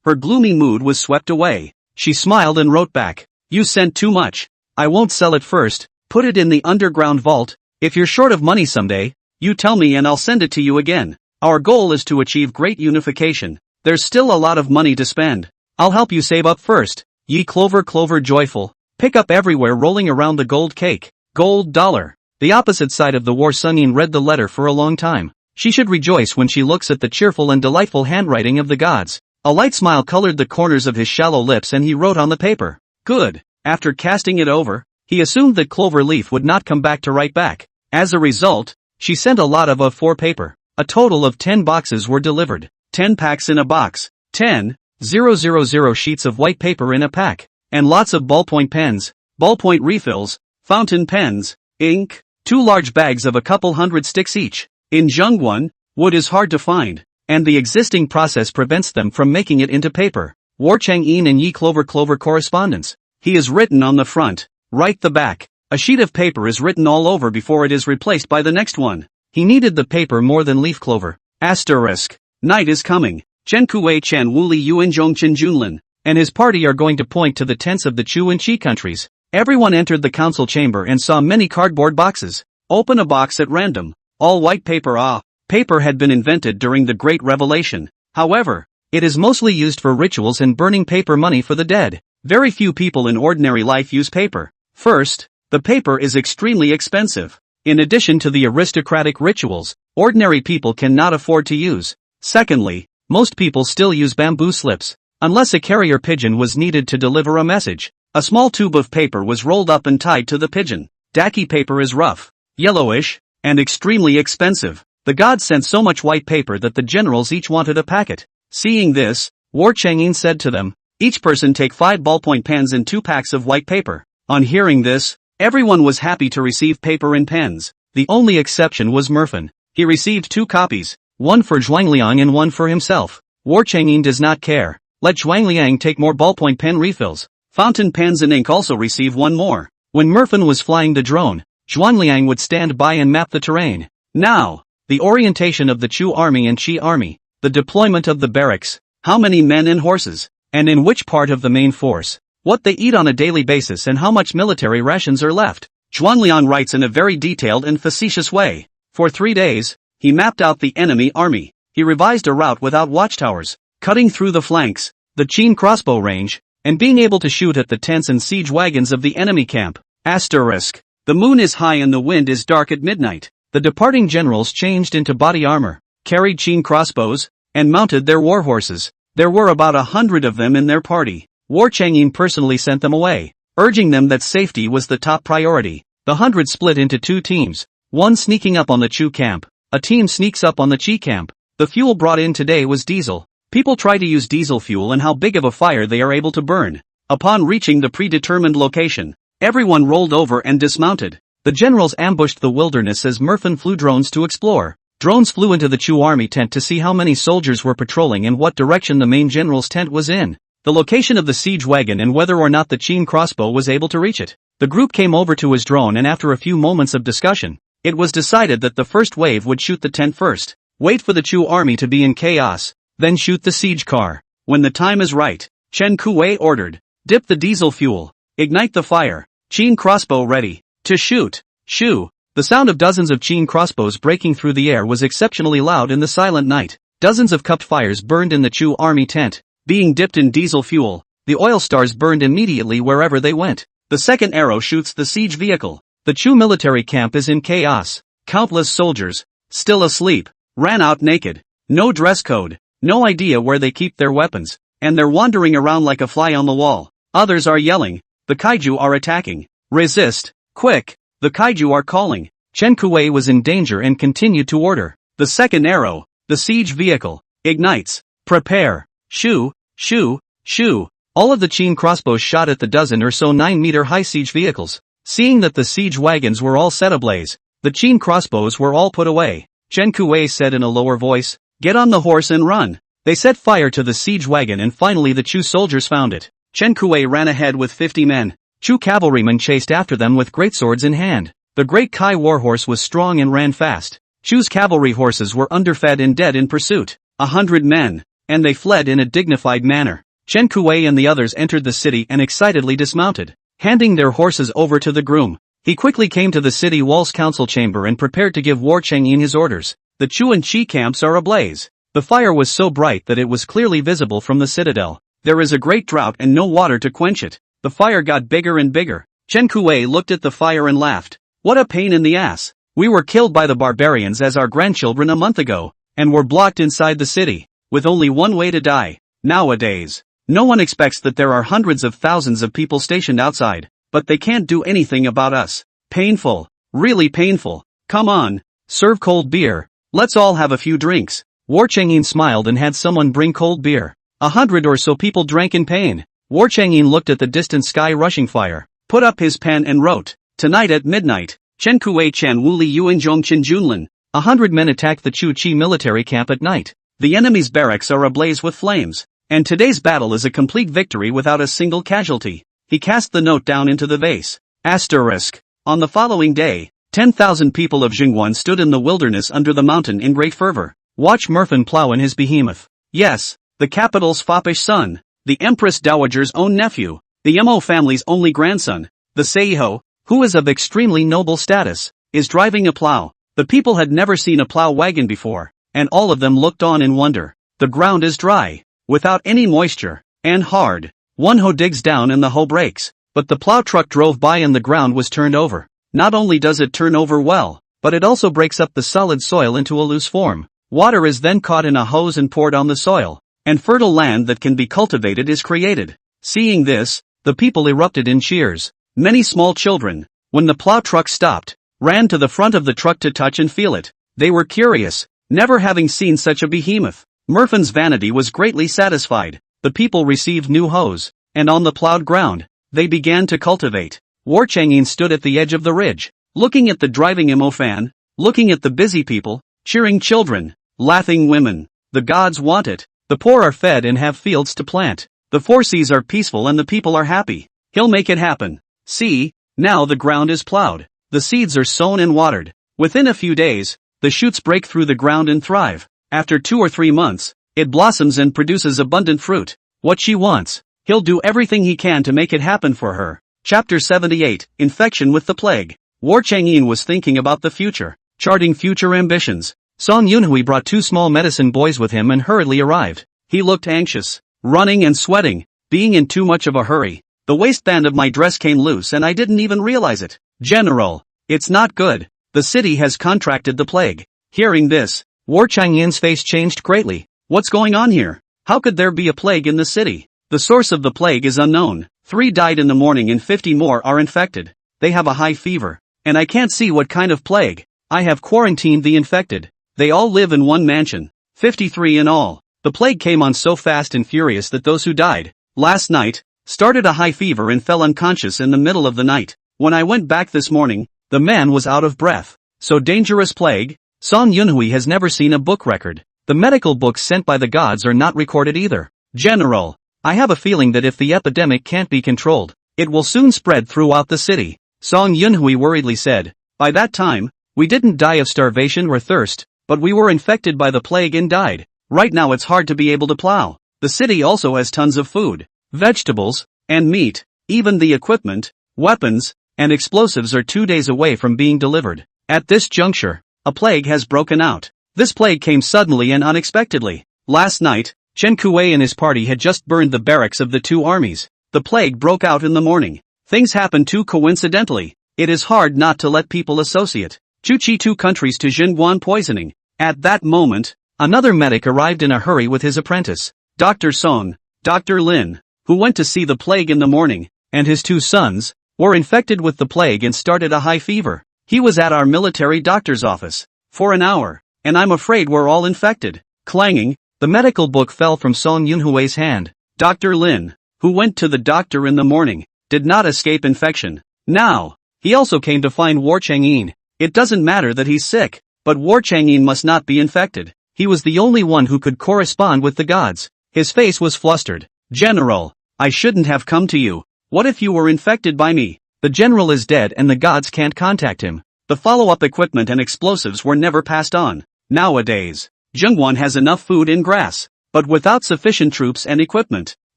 Speaker 1: Her gloomy mood was swept away. She smiled and wrote back. You sent too much. I won't sell it first. Put it in the underground vault. If you're short of money someday, you tell me and I'll send it to you again. Our goal is to achieve great unification. There's still a lot of money to spend. I'll help you save up first. Ye Clover joyful. Pick up everywhere rolling around the gold cake. Gold dollar. The opposite side of the War Sungin read the letter for a long time. She should rejoice when she looks at the cheerful and delightful handwriting of the gods. A light smile colored the corners of his shallow lips and he wrote on the paper. Good. After casting it over, he assumed that Clover Leaf would not come back to write back. As a result, she sent a lot of A4 paper. A total of 10 boxes were delivered. 10 packs in a box. 10,000 sheets of white paper in a pack. And lots of ballpoint pens, ballpoint refills, fountain pens, ink, 2 large bags of a couple hundred sticks each. In Zhongguan, wood is hard to find, and the existing process prevents them from making it into paper. War Chang'an and Yi Clover correspondence. He is written on the front, right the back. A sheet of paper is written all over before it is replaced by the next one. He needed the paper more than leaf clover. Asterisk. Night is coming. Chen Kuei Chan Wuli Yuan Zhongchen Junlin and his party are going to point to the tents of the Chu and Qi countries. Everyone entered the council chamber and saw many cardboard boxes. Open a box at random. All white paper. Paper had been invented during the Great Revelation. However, it is mostly used for rituals and burning paper money for the dead. Very few people in ordinary life use paper. First, the paper is extremely expensive. In addition to the aristocratic rituals, ordinary people cannot afford to use. Secondly, most people still use bamboo slips, unless a carrier pigeon was needed to deliver a message. A small tube of paper was rolled up and tied to the pigeon. Daki paper is rough, yellowish, and extremely expensive. The gods sent so much white paper that the generals each wanted a packet. Seeing this, War Chang'an said to them, each person take 5 ballpoint pens and 2 packs of white paper. On hearing this, everyone was happy to receive paper and pens. The only exception was Merfin. He received 2 copies, one for Zhuangliang and one for himself. War Chang'an does not care. Let Zhuangliang take more ballpoint pen refills. Fountain pens and ink also receive one more. When Merfin was flying the drone, Zhuangliang would stand by and map the terrain. Now, the orientation of the Chu army and Qi army, the deployment of the barracks, how many men and horses, and in which part of the main force, what they eat on a daily basis and how much military rations are left. Zhuangliang writes in a very detailed and facetious way. For 3 days, he mapped out the enemy army. He revised a route without watchtowers, cutting through the flanks, the Qin crossbow range, and being able to shoot at the tents and siege wagons of the enemy camp. Asterisk. The moon is high and the wind is dark at midnight. The departing generals changed into body armor, carried Qin crossbows, and mounted their war horses. There were about 100 of them in their party. War Chang'an personally sent them away, urging them that safety was the top priority. The 100 split into 2 teams, one sneaking up on the Chu camp, a team sneaks up on the Qi camp. The fuel brought in today was diesel. People try to use diesel fuel and how big of a fire they are able to burn. Upon reaching the predetermined location, everyone rolled over and dismounted. The generals ambushed the wilderness as Merfin flew drones to explore. Drones flew into the Chu army tent to see how many soldiers were patrolling and what direction the main general's tent was in, the location of the siege wagon and whether or not the Qin crossbow was able to reach it. The group came over to his drone, and after a few moments of discussion, it was decided that the first wave would shoot the tent first, wait for the Chu army to be in chaos, then shoot the siege car. When the time is right, Chen Kuwei ordered, dip the diesel fuel, ignite the fire, Qin crossbow ready, to shoot, shoo. The sound of dozens of Qin crossbows breaking through the air was exceptionally loud in the silent night. Dozens of cupped fires burned in the Chu army tent, being dipped in diesel fuel. The oil stars burned immediately wherever they went. The second arrow shoots the siege vehicle. The Chu military camp is in chaos. Countless soldiers, still asleep, ran out naked. No dress code, no idea where they keep their weapons, and they're wandering around like a fly on the wall. Others are yelling. The kaiju are attacking. Resist, quick, the kaiju are calling. Chen Kuwei was in danger and continued to order. The second arrow, the siege vehicle, ignites. Prepare. Shoo, shoo, shoo. All of the Qin crossbows shot at the dozen or so 9-meter-high siege vehicles. Seeing that the siege wagons were all set ablaze, the Qin crossbows were all put away. Chen Kuwei said in a lower voice, get on the horse and run. They set fire to the siege wagon, and finally the Chu soldiers found it. Chen Kuwei ran ahead with 50 men. Chu cavalrymen chased after them with greatswords in hand. The great Kai warhorse was strong and ran fast. Chu's cavalry horses were underfed and dead in pursuit. 100 men. And they fled in a dignified manner. Chen Kuwei and the others entered the city and excitedly dismounted, handing their horses over to the groom. He quickly came to the city wall's council chamber and prepared to give War Changyin his orders. The Chu and Qi camps are ablaze. The fire was so bright that it was clearly visible from the citadel. There is a great drought and no water to quench it. The fire got bigger and bigger. Chen Kuwei looked at the fire and laughed. What a pain in the ass. We were killed by the barbarians as our grandchildren a month ago, and were blocked inside the city, with only one way to die. Nowadays, no one expects that there are hundreds of thousands of people stationed outside, but they can't do anything about us. Painful. Really painful. Come on. Serve cold beer. Let's all have a few drinks. War Changyin smiled and had someone bring cold beer. 100 or so people drank in pain. War Changyin looked at the distant sky rushing fire, put up his pen and wrote, tonight at midnight, Chen Kuwei Chen Wuli Yuan Zhong Chen Junlin. 100 men attacked the Chu Chi military camp at night. The enemy's barracks are ablaze with flames, and today's battle is a complete victory without a single casualty. He cast the note down into the vase. Asterisk. On the following day, 10,000 people of Jingguan stood in the wilderness under the mountain in great fervor. Watch Merfin plow in his behemoth. Yes, the capital's foppish son, the Empress Dowager's own nephew, the Mo family's only grandson, the Seiho, who is of extremely noble status, is driving a plow. The people had never seen a plow wagon before, and all of them looked on in wonder. The ground is dry, without any moisture, and hard. One hoe digs down and the hoe breaks, but the plow truck drove by and the ground was turned over. Not only does it turn over well, but it also breaks up the solid soil into a loose form. Water is then caught in a hose and poured on the soil, and fertile land that can be cultivated is created. Seeing this, the people erupted in cheers. Many small children, when the plow truck stopped, ran to the front of the truck to touch and feel it. They were curious, never having seen such a behemoth. Merfin's vanity was greatly satisfied. The people received new hoes, and on the plowed ground, they began to cultivate. War Changyin stood at the edge of the ridge, looking at the driving Mo fan, looking at the busy people, cheering children, laughing women. The gods want it. The poor are fed and have fields to plant. The four seas are peaceful and the people are happy. He'll make it happen. See, now the ground is plowed. The seeds are sown and watered. Within a few days, the shoots break through the ground and thrive. After 2 or 3 months, it blossoms and produces abundant fruit. What she wants, he'll do everything he can to make it happen for her. Chapter 78, Infection with the Plague. War Changyin was thinking about the future, charting future ambitions. Song Yunhui brought 2 small medicine boys with him and hurriedly arrived. He looked anxious, running and sweating, being in too much of a hurry. The waistband of my dress came loose and I didn't even realize it. General, it's not good. The city has contracted the plague. Hearing this, War Changyin's face changed greatly. What's going on here? How could there be a plague in the city? The source of the plague is unknown. 3 died in the morning and 50 more are infected. They have a high fever. And I can't see what kind of plague. I have quarantined the infected. They all live in one mansion. 53 in all. The plague came on so fast and furious that those who died last night started a high fever and fell unconscious in the middle of the night. When I went back this morning, the man was out of breath. So dangerous plague? Song Yunhui has never seen a book record. The medical books sent by the gods are not recorded either. General, I have a feeling that if the epidemic can't be controlled, It will soon spread throughout the city. Song Yunhui worriedly said. By that time, we didn't die of starvation or thirst, but we were infected by the plague and died. Right now it's hard to be able to plow. The city also has tons of food, vegetables, and meat. Even the equipment, weapons, and explosives are 2 days away from being delivered. At this juncture, a plague has broken out. This plague came suddenly and unexpectedly. Last night, Chen Kuei and his party had just burned the barracks of the two armies. The plague broke out in the morning. Things happen too coincidentally. It is hard not to let people associate Juchi two countries to Xinguan poisoning. At that moment, another medic arrived in a hurry with his apprentice, Dr. Song, Dr. Lin, who went to see the plague in the morning, and his two sons were infected with the plague and started a high fever. He was at our military doctor's office for an hour, and I'm afraid we're all infected. Clanging, the medical book fell from Song Yunhui's hand. Dr. Lin, who went to the doctor in the morning, did not escape infection. Now, he also came to find War Chang'in. It doesn't matter that he's sick, but War Chang'in must not be infected. He was the only one who could correspond with the gods. His face was flustered. General, I shouldn't have come to you. What if you were infected by me? The general is dead and the gods can't contact him. The follow-up equipment and explosives were never passed on. Nowadays, Zhengguan has enough food and grass, but without sufficient troops and equipment.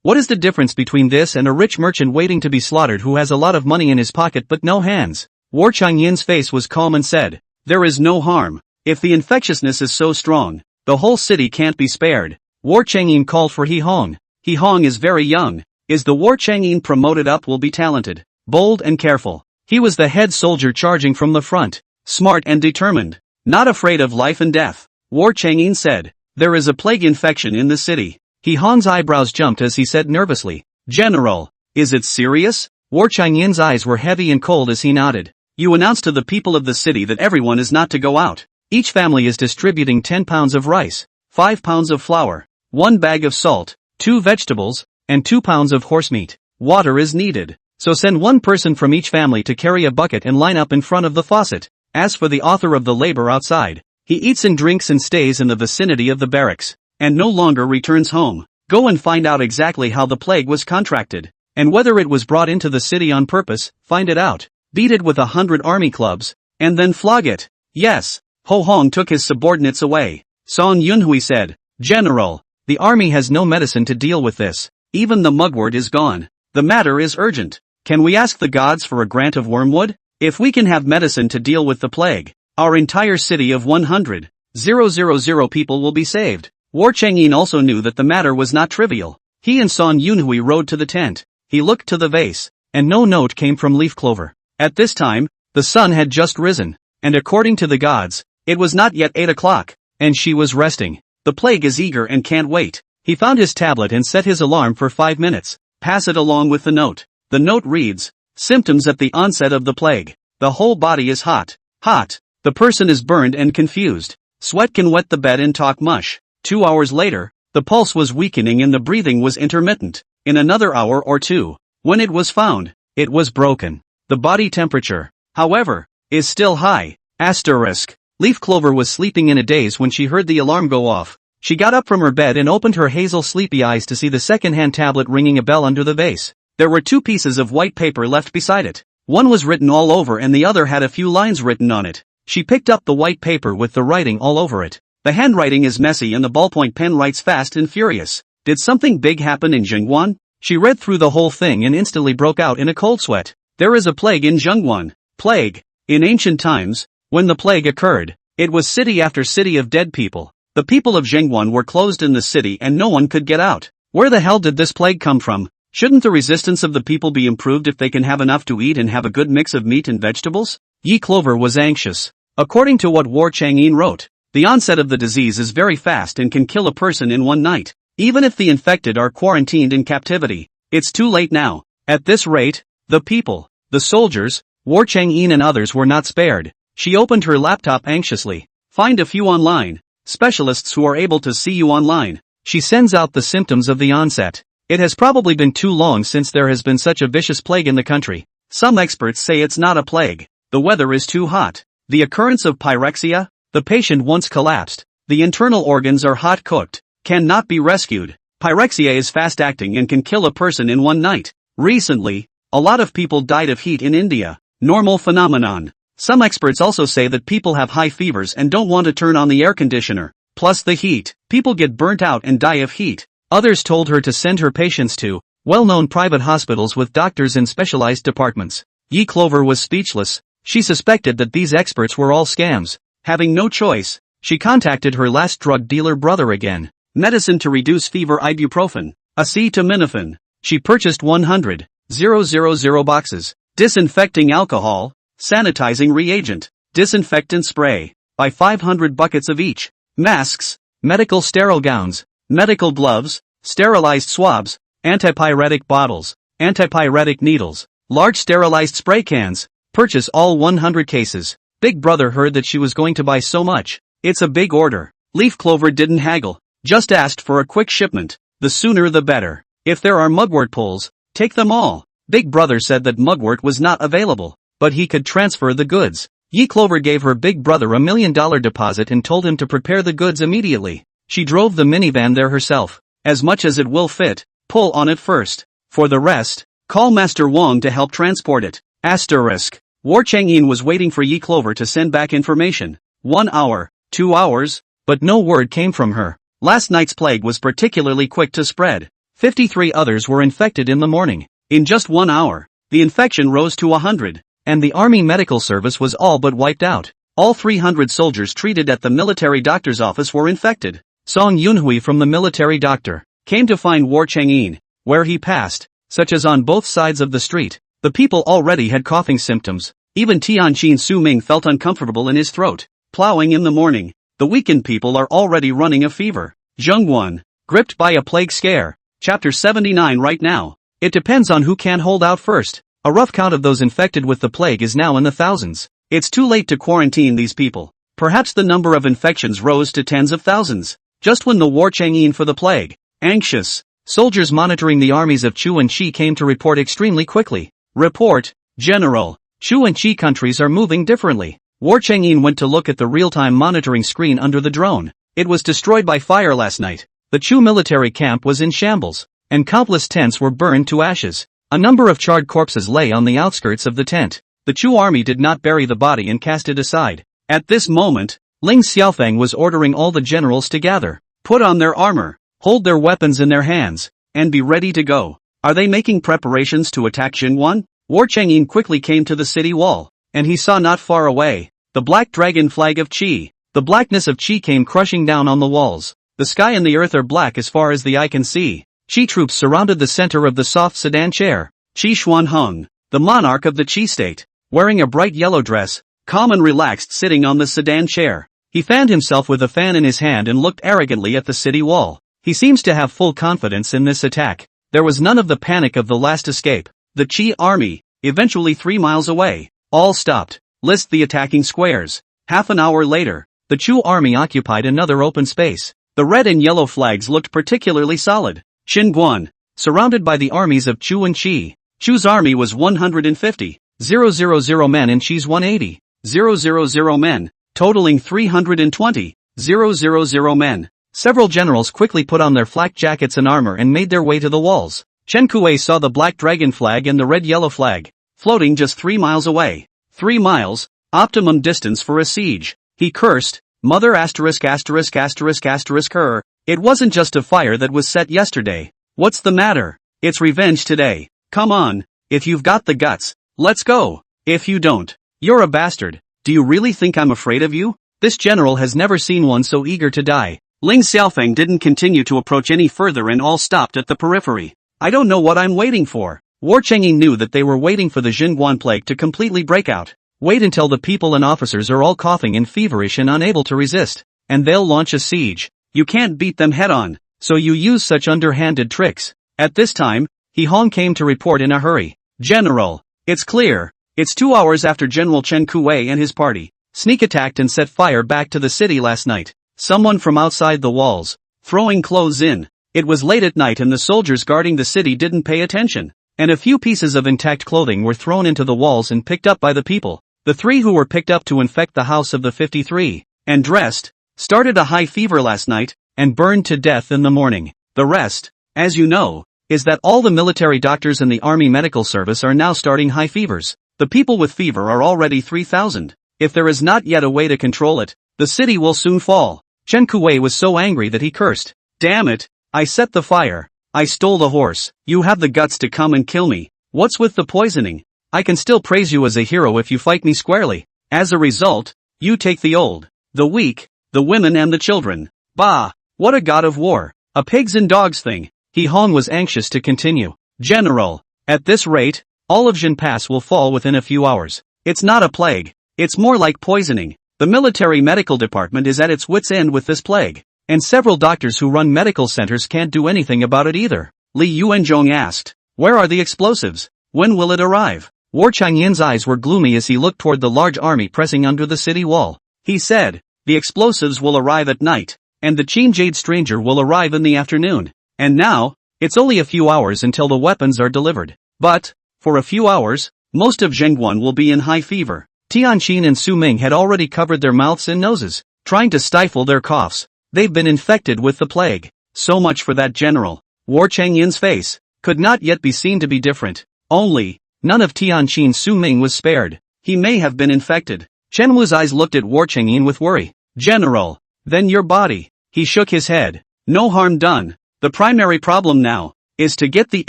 Speaker 1: What is the difference between this and a rich merchant waiting to be slaughtered who has a lot of money in his pocket but no hands? War Changyin's face was calm and said, there is no harm. If the infectiousness is so strong, the whole city can't be spared. War Changyin called for He Hong. He Hong is very young. Is the War Changyin promoted up will be talented, bold and careful. He was the head soldier charging from the front, smart and determined, not afraid of life and death. War Changyin said, there is a plague infection in the city. He Hong's eyebrows jumped as he said nervously, General, is it serious? War Changyin's eyes were heavy and cold as he nodded. You announce to the people of the city that everyone is not to go out. Each family is distributing 10 pounds of rice, 5 pounds of flour, 1 bag of salt, 2 vegetables, and 2 pounds of horse meat. Water is needed, so send one person from each family to carry a bucket and line up in front of the faucet. As for the author of the labor outside, he eats and drinks and stays in the vicinity of the barracks, and no longer returns home. Go and find out exactly how the plague was contracted, and whether it was brought into the city on purpose. Find it out, beat it with 100 army clubs, and then flog it. Yes. Ho Hong took his subordinates away. Song Yunhui said, General, the army has no medicine to deal with this. Even the mugwort is gone. The matter is urgent. Can we ask the gods for a grant of wormwood? If we can have medicine to deal with the plague, our entire city of 100,000 people will be saved. War Changyin also knew that the matter was not trivial. He and Song Yunhui rode to the tent. He looked to the vase, and no note came from leaf clover. At this time, the sun had just risen, and according to the gods, it was not yet 8 o'clock, and she was resting. The plague is eager and can't wait. He found his tablet and set his alarm for 5 minutes. Pass it along with the note. The note reads, symptoms at the onset of the plague. The whole body is hot. Hot. The person is burned and confused. Sweat can wet the bed and talk mush. 2 hours later, the pulse was weakening and the breathing was intermittent. In another hour or two, when it was found, it was broken. The body temperature, however, is still high. Asterisk. Leaf Clover was sleeping in a daze when she heard the alarm go off. She got up from her bed and opened her hazel sleepy eyes to see the second-hand tablet ringing a bell under the vase. There were 2 pieces of white paper left beside it. One was written all over and the other had a few lines written on it. She picked up the white paper with the writing all over it. The handwriting is messy and the ballpoint pen writes fast and furious. Did something big happen in Zhengguan? She read through the whole thing and instantly broke out in a cold sweat. There is a plague in Zhengguan. Plague. In ancient times, when the plague occurred, it was city after city of dead people. The people of Zhengguan were closed in the city and no one could get out. Where the hell did this plague come from? Shouldn't the resistance of the people be improved if they can have enough to eat and have a good mix of meat and vegetables? Yi Clover was anxious. According to what War Changyin wrote, the onset of the disease is very fast and can kill a person in one night. Even if the infected are quarantined in captivity, it's too late now. At this rate, the people, the soldiers, War Changyin and others were not spared. She opened her laptop anxiously. Find a few online. Specialists who are able to see you online. She sends out the symptoms of the onset. It has probably been too long since there has been such a vicious plague in the country. Some experts say it's not a plague. The weather is too hot. The occurrence of pyrexia? The patient once collapsed. The internal organs are hot cooked. Cannot be rescued. Pyrexia is fast acting and can kill a person in one night. Recently, A lot of people died of heat in India. Normal phenomenon. Some experts also say that people have high fevers and don't want to turn on the air conditioner. Plus the heat. People get burnt out and die of heat. Others told her to send her patients to well-known private hospitals with doctors in specialized departments. Yi Clover was speechless. She suspected that these experts were all scams. Having no choice, she contacted her last drug dealer brother again. Medicine to reduce fever: ibuprofen, acetaminophen. She purchased 100,000 boxes. Disinfecting alcohol, sanitizing reagent, disinfectant spray, by 500 buckets of each. Masks, medical sterile gowns, medical gloves, sterilized swabs, antipyretic bottles, antipyretic needles, large sterilized spray cans. Purchase all 100 cases. Big Brother heard that she was going to buy so much. It's a big order. Leaf Clover didn't haggle, just asked for a quick shipment. The sooner the better. If there are mugwort pulls, take them all. Big Brother said that mugwort was not available, but he could transfer the goods. Yi Clover gave her big brother $1 million deposit and told him to prepare the goods immediately. She drove the minivan there herself. As much as it will fit, pull on it first. For the rest, call Master Wong to help transport it. Asterisk. War Chang'in was waiting for Yi Clover to send back information. 1 hour, 2 hours, but no word came from her. Last night's plague was particularly quick to spread. 53 others were infected in the morning. In just 1 hour, the infection rose to 100, and the Army Medical Service was all but wiped out. All 300 soldiers treated at the military doctor's office were infected. Song Yunhui from the military doctor came to find War Chang'in, where he passed, such as on both sides of the street. The people already had coughing symptoms. Even Tianqin Su Ming felt uncomfortable in his throat. Plowing in the morning, the weakened people are already running a fever. Zhongguan, gripped by a plague scare. Chapter 79 right now. It depends on who can hold out first. A rough count of those infected with the plague is now in the thousands. It's too late to quarantine these people. Perhaps the number of infections rose to tens of thousands. Just when the War Chang'in for the plague. Anxious. Soldiers monitoring the armies of Chu and Qi came to report extremely quickly. Report, General. Chu and Qi countries are moving differently. War Chang'in went to look at the real-time monitoring screen under the drone. It was destroyed by fire last night. The Chu military camp was in shambles, and countless tents were burned to ashes. A number of charred corpses lay on the outskirts of the tent. The Chu army did not bury the body and cast it aside. At this moment, Ling Xiaofeng was ordering all the generals to gather, put on their armor, hold their weapons in their hands, and be ready to go. Are they making preparations to attack Xinguan? War Chang'in quickly came to the city wall, and he saw not far away the black dragon flag of Qi. The blackness of Qi came crushing down on the walls. The sky and the earth are black as far as the eye can see. Qi troops surrounded the center of the soft sedan chair. Qi Xuanheng, the monarch of the Qi state, wearing a bright yellow dress, calm and relaxed sitting on the sedan chair. He fanned himself with a fan in his hand and looked arrogantly at the city wall. He seems to have full confidence in this attack. There was none of the panic of the last escape. The Qi army, eventually 3 miles away, all stopped. List the attacking squares. Half an hour later, the Chu army occupied another open space. The red and yellow flags looked particularly solid. Xinguan, surrounded by the armies of Chu and Qi. Chu's army was 150,000 men and Qi's 180,000 men, totaling 320,000 men. Several generals quickly put on their flak jackets and armor and made their way to the walls. Chen Kuei saw the black dragon flag and the red-yellow flag, floating just 3 miles away. 3 miles, optimum distance for a siege. He cursed, Mother her. It wasn't just a fire that was set yesterday. What's the matter? It's revenge today. Come on, if you've got the guts, let's go. If you don't, you're a bastard. Do you really think I'm afraid of you? This general has never seen one so eager to die. Ling Xiaofeng didn't continue to approach any further and all stopped at the periphery. I don't know what I'm waiting for. War Chang'in knew that they were waiting for the Xinguan plague to completely break out. Wait until the people and officers are all coughing and feverish and unable to resist, and they'll launch a siege. You can't beat them head-on, so you use such underhanded tricks. At this time, He Hong came to report in a hurry. General, it's clear. It's 2 hours after General Chen Kuei and his party sneak attacked and set fire back to the city last night. Someone from outside the walls, throwing clothes in. It was late at night and the soldiers guarding the city didn't pay attention, and a few pieces of intact clothing were thrown into the walls and picked up by the people. The 3 who were picked up to infect the house of the 53, and dressed, started a high fever last night, and burned to death in the morning. The rest, as you know, is that all the military doctors in the army medical service are now starting high fevers. The people with fever are already 3,000. If there is not yet a way to control it, the city will soon fall. Chen Kuwei was so angry that he cursed. Damn it, I set the fire. I stole the horse. You have the guts to come and kill me. What's with the poisoning? I can still praise you as a hero if you fight me squarely. As a result, you take the old, the weak, the women and the children. Bah, what a god of war. A pigs and dogs thing. He Hong was anxious to continue. General, at this rate, all of Jin Pass will fall within a few hours. It's not a plague. It's more like poisoning. The military medical department is at its wit's end with this plague. And several doctors who run medical centers can't do anything about it either. Li Yuanzhong asked. Where are the explosives? When will it arrive? War Changyin's eyes were gloomy as he looked toward the large army pressing under the city wall. He said, the explosives will arrive at night, and the Qin Jade stranger will arrive in the afternoon. And now, it's only a few hours until the weapons are delivered. But, for a few hours, most of Zhengguan will be in high fever. Tianqin and Su Ming had already covered their mouths and noses, trying to stifle their coughs. They've been infected with the plague. So much for that general. War Changyin's face could not yet be seen to be different. Only, none of Tianqin Su Ming was spared. He may have been infected. Chen Wu's eyes looked at War Changyin with worry. General, then your body. He shook his head. No harm done. The primary problem now is to get the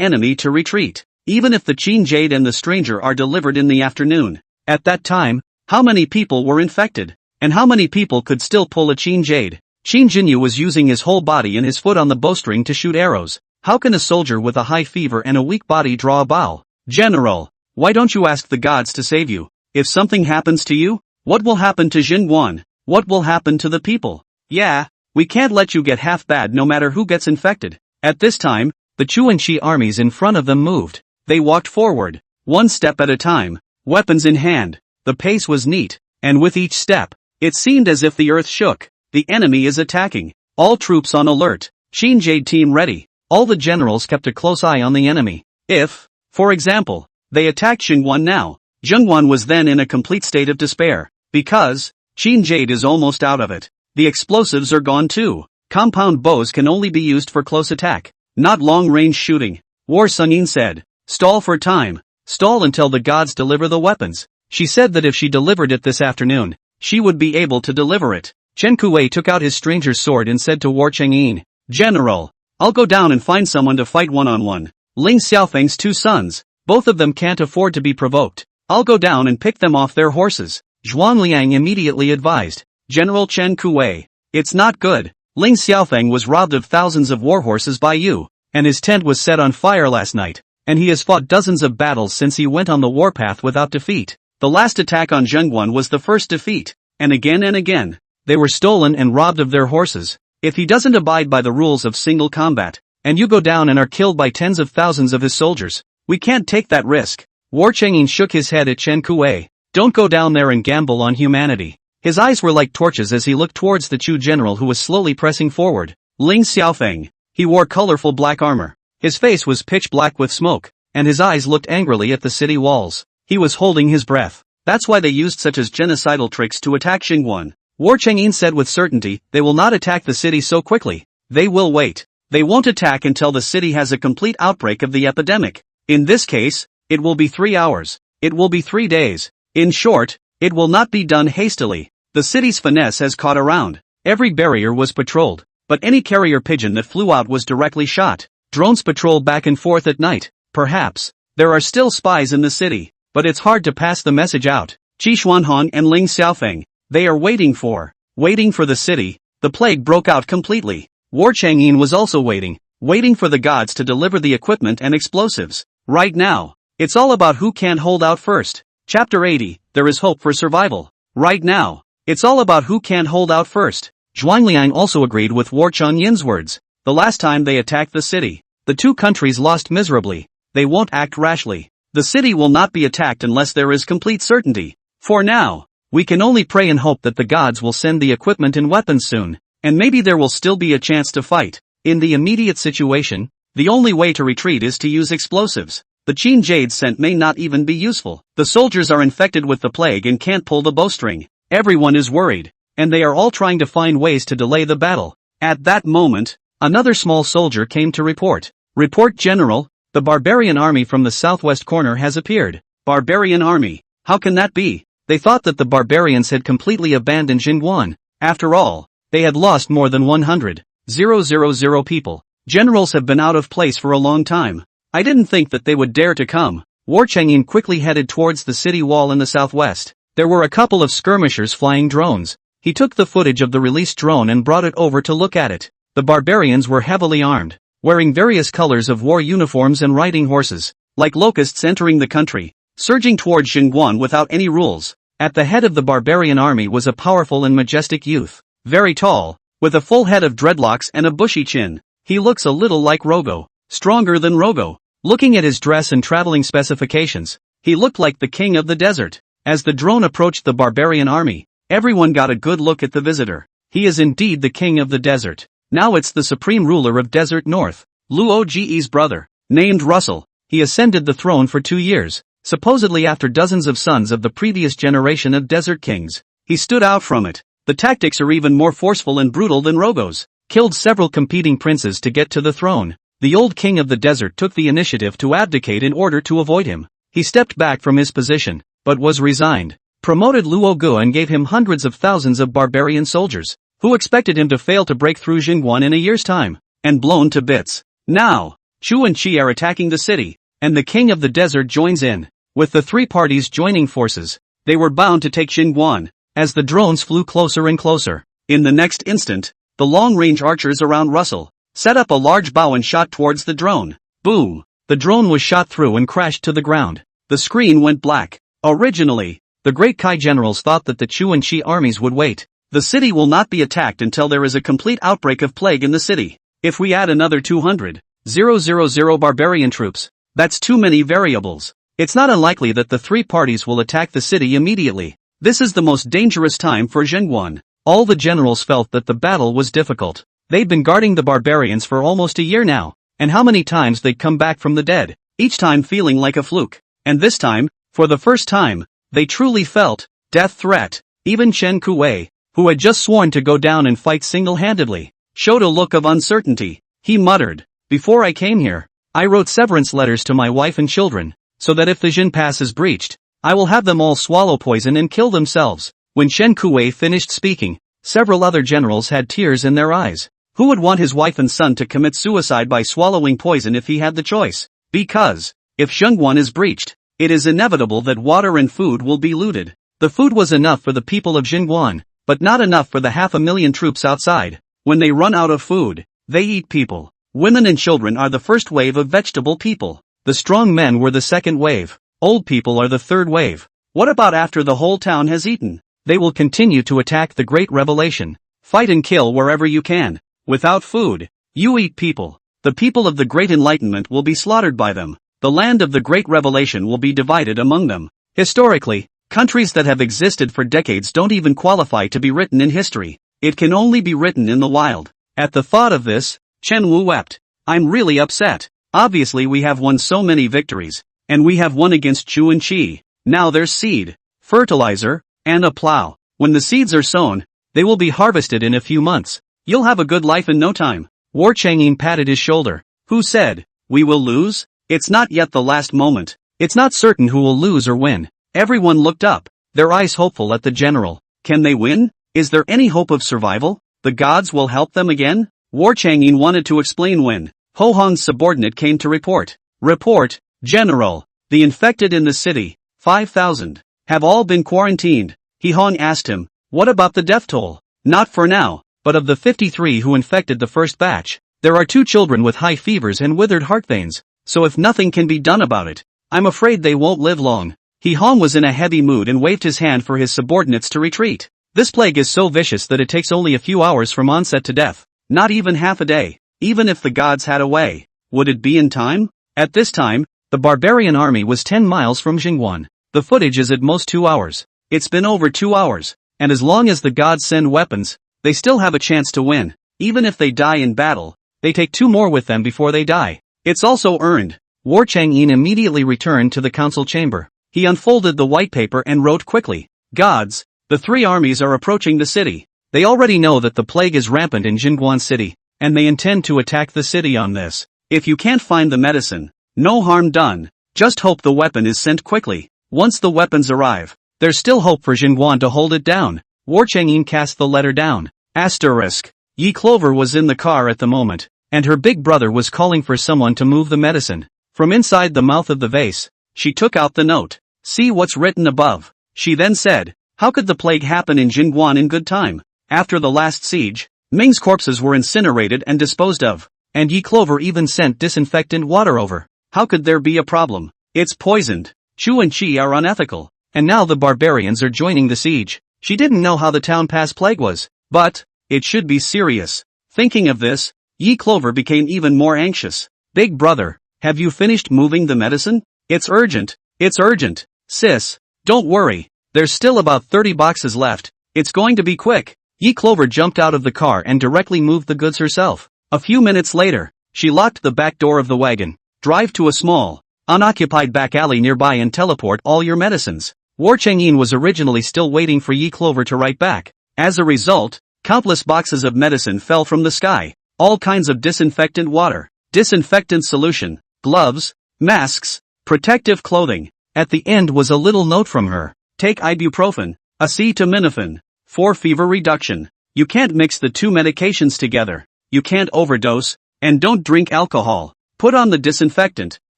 Speaker 1: enemy to retreat. Even if the Qin Jade and the stranger are delivered in the afternoon, at that time, how many people were infected? And how many people could still pull a Qin Jade? Qin Jinyu was using his whole body and his foot on the bowstring to shoot arrows. How can a soldier with a high fever and a weak body draw a bow? General, why don't you ask the gods to save you? If something happens to you, what will happen to Xinguan? What will happen to the people? Yeah, we can't let you get half bad no matter who gets infected. At this time, the Chu and Qi armies in front of them moved. They walked forward, one step at a time, weapons in hand. The pace was neat, and with each step, it seemed as if the earth shook. The enemy is attacking. All troops on alert. Qin Jade team ready. All the generals kept a close eye on the enemy. If, for example, they attacked Xinguan now, Zhengguan was then in a complete state of despair. Because, Qin Jade is almost out of it. The explosives are gone too. Compound bows can only be used for close attack, not long-range shooting. War Sunyin said, stall for time. Stall until the gods deliver the weapons. She said that if she delivered it this afternoon, she would be able to deliver it. Chen Kuwei took out his stranger's sword and said to War Changyin, General, I'll go down and find someone to fight one-on-one. Ling Xiaofeng's two sons, both of them can't afford to be provoked. I'll go down and pick them off their horses. Zhuang Liang immediately advised. General Chen Kuwei, it's not good. Ling Xiaofeng was robbed of thousands of war horses by you, and his tent was set on fire last night, and he has fought dozens of battles since he went on the warpath without defeat. The last attack on Zhengguan was the first defeat, and again, they were stolen and robbed of their horses. If he doesn't abide by the rules of single combat, and you go down and are killed by tens of thousands of his soldiers, we can't take that risk. War Changyin shook his head at Chen Kuwei. Don't go down there and gamble on humanity. His eyes were like torches as he looked towards the Chu general who was slowly pressing forward. Ling Xiaofeng. He wore colorful black armor. His face was pitch black with smoke, and his eyes looked angrily at the city walls. He was holding his breath. That's why they used such as genocidal tricks to attack Xinguan. War Changyin said with certainty, they will not attack the city so quickly. They will wait. They won't attack until the city has a complete outbreak of the epidemic. In this case, it will be 3 hours. It will be 3 days. In short, it will not be done hastily. The city's finesse has caught around. Every barrier was patrolled, but any carrier pigeon that flew out was directly shot. Drones patrol back and forth at night. Perhaps, there are still spies in the city, but it's hard to pass the message out. Qi Xuanhong and Ling Xiaofeng, they are waiting for the city. The plague broke out completely. War Changyin was also waiting for the gods to deliver the equipment and explosives. Right now, it's all about who can hold out first. Chapter 80, there is hope for survival. Right now, it's all about who can hold out first. Zhuang Liang also agreed with War Changyin's words. The last time they attacked the city, the two countries lost miserably. They won't act rashly. The city will not be attacked unless there is complete certainty. For now, we can only pray and hope that the gods will send the equipment and weapons soon, and maybe there will still be a chance to fight. In the immediate situation, the only way to retreat is to use explosives. The Qin Jade scent may not even be useful. The soldiers are infected with the plague and can't pull the bowstring. Everyone is worried, and they are all trying to find ways to delay the battle. At that moment, another small soldier came to report. Report General, the barbarian army from the southwest corner has appeared. Barbarian army? How can that be? They thought that the barbarians had completely abandoned Jingguan. After all, they had lost more than 100,000 people. Generals have been out of place for a long time. I didn't think that they would dare to come. War Changyin quickly headed towards the city wall in the southwest. There were a couple of skirmishers flying drones. He took the footage of the released drone and brought it over to look at it. The barbarians were heavily armed, wearing various colors of war uniforms and riding horses, like locusts entering the country, surging towards Jingguan without any rules. At the head of the barbarian army was a powerful and majestic youth, very tall, with a full head of dreadlocks and a bushy chin. He looks a little like Rogo, stronger than Rogo. Looking at his dress and traveling specifications, he looked like the king of the desert. As the drone approached the barbarian army, everyone got a good look at the visitor. He is indeed the king of the desert. Now it's the supreme ruler of Desert North, Luo Ge's brother, named Russell. He ascended the throne for 2 years, supposedly after dozens of sons of the previous generation of desert kings. He stood out from it. The tactics are even more forceful and brutal than Rogo's. Killed several competing princes to get to the throne. The old king of the desert took the initiative to abdicate in order to avoid him. He stepped back from his position, but was resigned. Promoted Luo Ge and gave him hundreds of thousands of barbarian soldiers, who expected him to fail to break through Jingguan in a year's time, and blown to bits. Now, Chu and Qi are attacking the city, and the king of the desert joins in. With the three parties joining forces, they were bound to take Jingguan, as the drones flew closer and closer. In the next instant, the long-range archers around Russell set up a large bow and shot towards the drone. Boom! The drone was shot through and crashed to the ground. The screen went black. Originally, the Great Kai generals thought that the Chu and Qi armies would wait. The city will not be attacked until there is a complete outbreak of plague in the city. If we add another 200,000 barbarian troops, that's too many variables. It's not unlikely that the three parties will attack the city immediately. This is the most dangerous time for Jingguan. All the generals felt that the battle was difficult. They'd been guarding the barbarians for almost a year now, and how many times they'd come back from the dead, each time feeling like a fluke. And this time, for the first time, they truly felt death threat. Even Chen Kuwei, who had just sworn to go down and fight single-handedly, showed a look of uncertainty. He muttered, "Before I came here, I wrote severance letters to my wife and children, so that if the Jin Pass is breached, I will have them all swallow poison and kill themselves." When Chen Kuwei finished speaking, several other generals had tears in their eyes. Who would want his wife and son to commit suicide by swallowing poison if he had the choice? Because, if Jingguan is breached, it is inevitable that water and food will be looted. The food was enough for the people of Jingguan, but not enough for the 500,000 troops outside. When they run out of food, they eat people. Women and children are the first wave of vegetable people. The strong men were the second wave. Old people are the third wave. What about after the whole town has eaten? They will continue to attack the Great Revelation. Fight and kill wherever you can. Without food, you eat people. The people of the Great Enlightenment will be slaughtered by them. The land of the Great Revelation will be divided among them. Historically, countries that have existed for decades don't even qualify to be written in history. It can only be written in the wild. At the thought of this, Chen Wu wept. "I'm really upset. Obviously we have won so many victories, and we have won against Chu and Qi. Now there's seed, fertilizer, and a plow. When the seeds are sown, they will be harvested in a few months. You'll have a good life in no time." War Changyin patted his shoulder. "Who said we will lose? It's not yet the last moment. It's not certain who will lose or win." Everyone looked up, their eyes hopeful at the general. Can they win? Is there any hope of survival? The gods will help them again? War Changyin wanted to explain when Ho Hong's subordinate came to report. "Report, General. The infected in the city, 5,000, have all been quarantined." He Hong asked him, "What about the death toll?" "Not for now. But of the 53 who infected the first batch, there are 2 children with high fevers and withered heart veins, so if nothing can be done about it, I'm afraid they won't live long." He Hong was in a heavy mood and waved his hand for his subordinates to retreat. This plague is so vicious that it takes only a few hours from onset to death, not even half a day. Even if the gods had a way, would it be in time? At this time, the barbarian army was 10 miles from Jingguan. The footage is at most 2 hours. It's been over 2 hours, and as long as the gods send weapons, they still have a chance to win. Even if they die in battle, they take 2 more with them before they die. It's also earned. War Changyin immediately returned to the council chamber. He unfolded the white paper and wrote quickly, "Gods, the 3 armies are approaching the city. They already know that the plague is rampant in Jingguan City, and they intend to attack the city on this. If you can't find the medicine, no harm done. Just hope the weapon is sent quickly. Once the weapons arrive, there's still hope for Jingguan to hold it down. War Changyin cast the letter down. Asterisk. Yi Clover was in the car at the moment, and her big brother was calling for someone to move the medicine. From inside the mouth of the vase, she took out the note. See what's written above. She then said, how could the plague happen in Jingguan in good time? After the last siege, Ming's corpses were incinerated and disposed of, and Yi Clover even sent disinfectant water over. How could there be a problem? It's poisoned. Chu and Qi are unethical, and now the barbarians are joining the siege. She didn't know how the town pass plague was, but it should be serious. Thinking of this, Yi Clover became even more anxious. Big brother, have you finished moving the medicine? It's urgent. It's urgent. Sis, don't worry. There's still about 30 boxes left. It's going to be quick. Yi Clover jumped out of the car and directly moved the goods herself. A few minutes later, she locked the back door of the wagon. Drive to a small, unoccupied back alley nearby and teleport all your medicines. War Changyin was originally still waiting for Yi Clover to write back. As a result, countless boxes of medicine fell from the sky. All kinds of disinfectant water, disinfectant solution, gloves, masks, protective clothing. At the end was a little note from her. Take ibuprofen, acetaminophen, for fever reduction. You can't mix the two medications together. You can't overdose, and don't drink alcohol. Put on the disinfectant.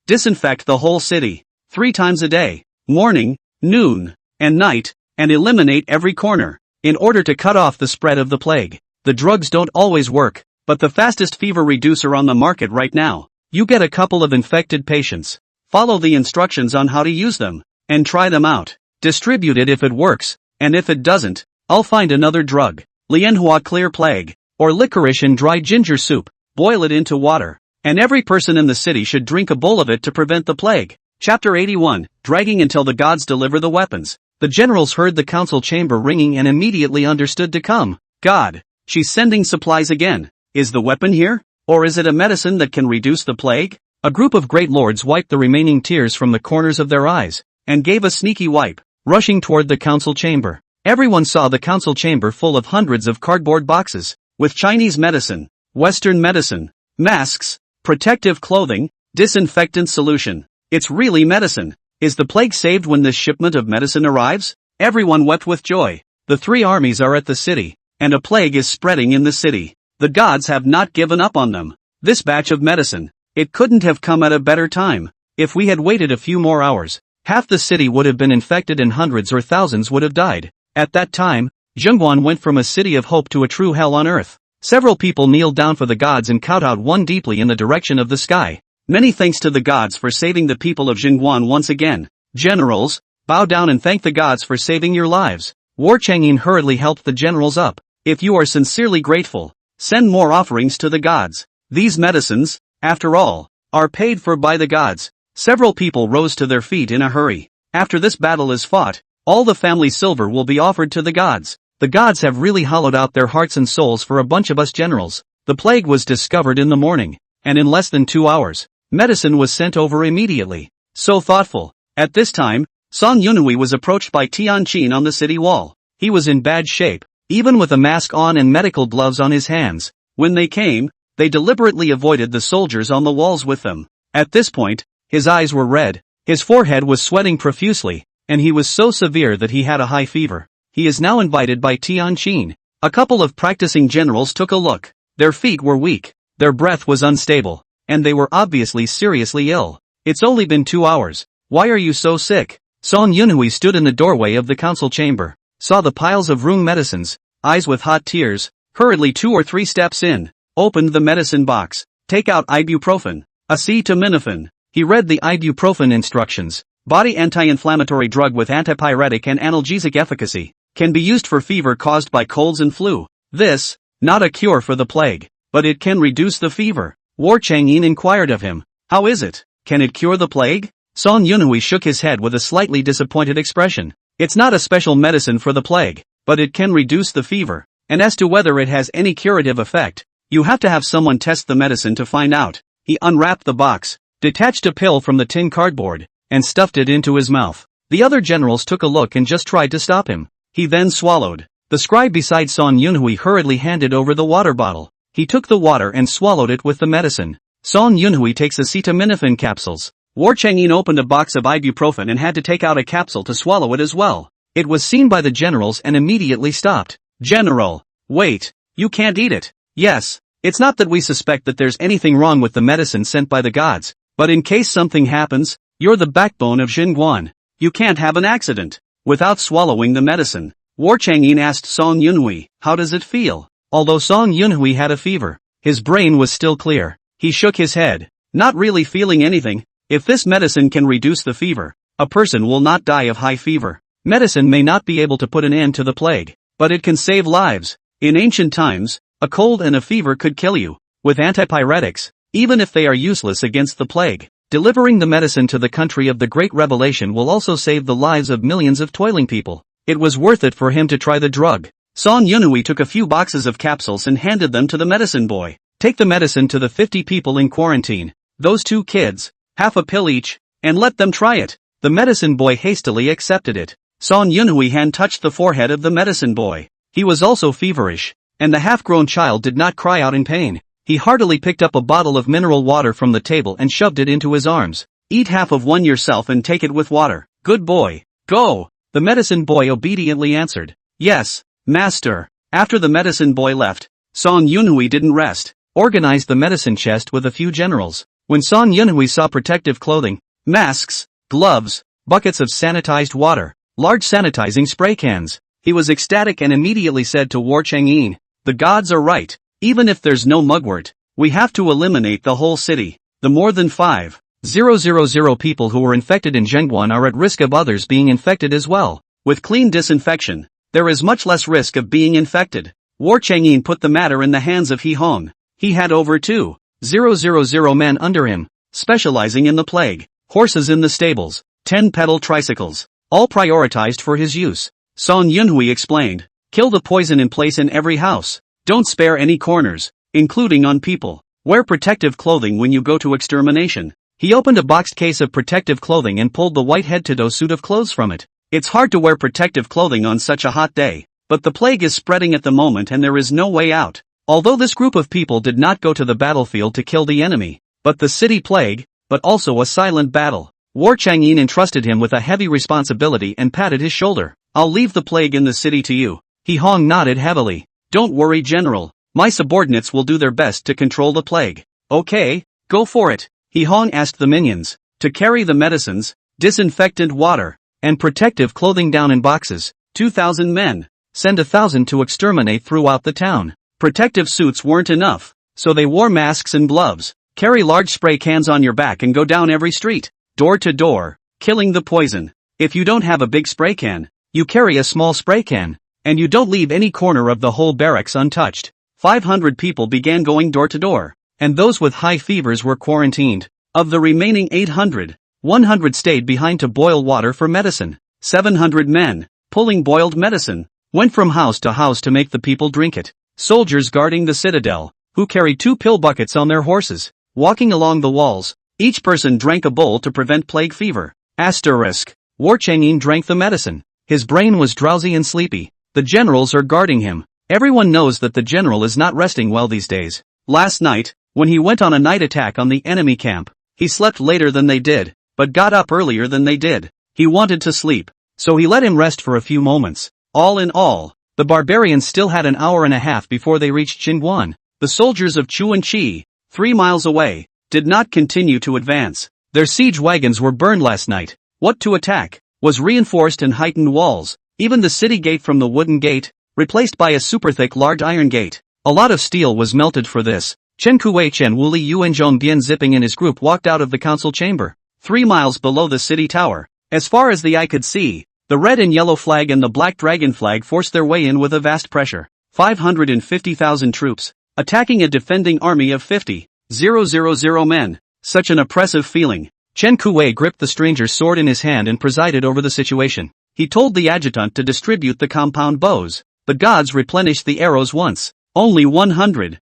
Speaker 1: Disinfect the whole city, 3 times a day, morning, noon, and night, and eliminate every corner, in order to cut off the spread of the plague. The drugs don't always work, but the fastest fever reducer on the market right now. You get a couple of infected patients. Follow the instructions on how to use them, and try them out. Distribute it if it works, and if it doesn't, I'll find another drug. Lianhua clear plague, or licorice in dry ginger soup. Boil it into water, and every person in the city should drink a bowl of it to prevent the plague. Chapter 81, Dragging until the gods deliver the weapons. The generals heard the council chamber ringing and immediately understood to come. God, she's sending supplies again. Is the weapon here? Or is it a medicine that can reduce the plague? A group of great lords wiped the remaining tears from the corners of their eyes, and gave a sneaky wipe, rushing toward the council chamber. Everyone saw the council chamber full of hundreds of cardboard boxes, with Chinese medicine, Western medicine, masks, protective clothing, disinfectant solution. It's really medicine. Is the plague saved when this shipment of medicine arrives? Everyone wept with joy. The 3 armies are at the city, and a plague is spreading in the city. The gods have not given up on them. This batch of medicine, it couldn't have come at a better time. If we had waited a few more hours, half the city would have been infected and hundreds or thousands would have died. At that time, Jingguan went from a city of hope to a true hell on earth. Several people kneeled down for the gods and kowtowed one deeply in the direction of the sky. Many thanks to the gods for saving the people of Jingguan once again. Generals, bow down and thank the gods for saving your lives. War Changyin hurriedly helped the generals up. If you are sincerely grateful, send more offerings to the gods. These medicines, after all, are paid for by the gods. Several people rose to their feet in a hurry. After this battle is fought, all the family silver will be offered to the gods. The gods have really hollowed out their hearts and souls for a bunch of us generals. The plague was discovered in the morning, and in less than 2 hours, medicine was sent over immediately. So thoughtful. At this time, Song Yunhui was approached by Tianqin on the city wall. He was in bad shape, even with a mask on and medical gloves on his hands. When they came, they deliberately avoided the soldiers on the walls with them. At this point, his eyes were red, his forehead was sweating profusely, and he was so severe that he had a high fever. He is now invited by Tianqin. A couple of practicing generals took a look. Their feet were weak, their breath was unstable, and they were obviously seriously ill. It's only been 2 hours. Why are you so sick? Song Yunhui stood in the doorway of the council chamber, saw the piles of room medicines, eyes with hot tears, hurriedly 2 or 3 steps in, opened the medicine box. Take out ibuprofen, acetaminophen. He read the ibuprofen instructions. Body anti-inflammatory drug with antipyretic and analgesic efficacy. Can be used for fever caused by colds and flu. This, not a cure for the plague, but it can reduce the fever. War Changyin inquired of him. How is it? Can it cure the plague? Song Yunhui shook his head with a slightly disappointed expression. It's not a special medicine for the plague, but it can reduce the fever. And as to whether it has any curative effect, you have to have someone test the medicine to find out. He unwrapped the box, detached a pill from the tin cardboard, and stuffed it into his mouth. The other generals took a look and just tried to stop him. He then swallowed. The scribe beside Song Yunhui hurriedly handed over the water bottle. He took the water and swallowed it with the medicine. Song Yunhui takes acetaminophen capsules. War Changyin opened a box of ibuprofen and had to take out a capsule to swallow it as well. It was seen by the generals and immediately stopped. General, wait, you can't eat it. Yes, it's not that we suspect that there's anything wrong with the medicine sent by the gods, but in case something happens, you're the backbone of Xinguan. You can't have an accident. Without swallowing the medicine, War Changyin asked Song Yunhui, how does it feel? Although Song Yunhui had a fever, his brain was still clear. He shook his head, not really feeling anything. If this medicine can reduce the fever, a person will not die of high fever. Medicine may not be able to put an end to the plague, but it can save lives. In ancient times, a cold and a fever could kill you. With antipyretics, even if they are useless against the plague, delivering the medicine to the country of the Great Revelation will also save the lives of millions of toiling people. It was worth it for him to try the drug. Song Yunhui took a few boxes of capsules and handed them to the medicine boy. Take the medicine to the 50 people in quarantine. Those 2 kids, half a pill each, and let them try it. The medicine boy hastily accepted it. Song Yunhui hand touched the forehead of the medicine boy. He was also feverish, and the half-grown child did not cry out in pain. He heartily picked up a bottle of mineral water from the table and shoved it into his arms. Eat half of one yourself and take it with water. Good boy. Go. The medicine boy obediently answered. Yes, master. After the medicine boy left, Song Yunhui didn't rest. Organized the medicine chest with a few generals. When Song Yunhui saw protective clothing, masks, gloves, buckets of sanitized water, large sanitizing spray cans, he was ecstatic and immediately said to War Changyin, the gods are right. Even if there's no mugwort, we have to eliminate the whole city. The more than 5,000 people who were infected in Zhengguan are at risk of others being infected as well. With clean disinfection, there is much less risk of being infected. War Changyin put the matter in the hands of He Hong. He had over 2,000 men under him, specializing in the plague, horses in the stables, 10 pedal tricycles, all prioritized for his use. Song Yunhui explained, kill the poison in place in every house. Don't spare any corners, including on people. Wear protective clothing when you go to extermination. He opened a boxed case of protective clothing and pulled the white head-to-toe suit of clothes from it. It's hard to wear protective clothing on such a hot day, but the plague is spreading at the moment and there is no way out. Although this group of people did not go to the battlefield to kill the enemy, but the city plague, but also a silent battle, War Changyin entrusted him with a heavy responsibility and patted his shoulder. I'll leave the plague in the city to you. He Hong nodded heavily. Don't worry, General. My subordinates will do their best to control the plague. Okay, go for it. He Hong asked the minions to carry the medicines, disinfectant water, and protective clothing down in boxes. 2,000 men. Send 1,000 to exterminate throughout the town. Protective suits weren't enough, so they wore masks and gloves. Carry large spray cans on your back and go down every street, door to door, killing the poison. If you don't have a big spray can, you carry a small spray can, and you don't leave any corner of the whole barracks untouched. 500 people began going door to door, and those with high fevers were quarantined. Of the remaining 800, 100 stayed behind to boil water for medicine. 700 men, pulling boiled medicine, went from house to house to make the people drink it. Soldiers guarding the citadel, who carried 2 pill buckets on their horses, walking along the walls, each person drank a bowl to prevent plague fever. Asterisk. War Changyin drank the medicine. His brain was drowsy and sleepy. The generals are guarding him. Everyone knows that the general is not resting well these days. Last night, when he went on a night attack on the enemy camp, he slept later than they did, but got up earlier than they did. He wanted to sleep, so he let him rest for a few moments. All in all, the barbarians still had an hour and a half before they reached Xinguan. The soldiers of Chuanqi, 3 miles away, did not continue to advance. Their siege wagons were burned last night. What to attack was reinforced and heightened walls, even the city gate from the wooden gate, replaced by a super thick large iron gate. A lot of steel was melted for this. Chen Kuwei and Wuli Yuanzhong Bian Zipping and his group walked out of the council chamber. 3 miles below the city tower, as far as the eye could see, the red and yellow flag and the black dragon flag forced their way in with a vast pressure. 550,000 troops, attacking a defending army of 50,000 men. Such an oppressive feeling. Chen Kuwei gripped the stranger's sword in his hand and presided over the situation. He told the adjutant to distribute the compound bows. The gods replenished the arrows once. Only 100,000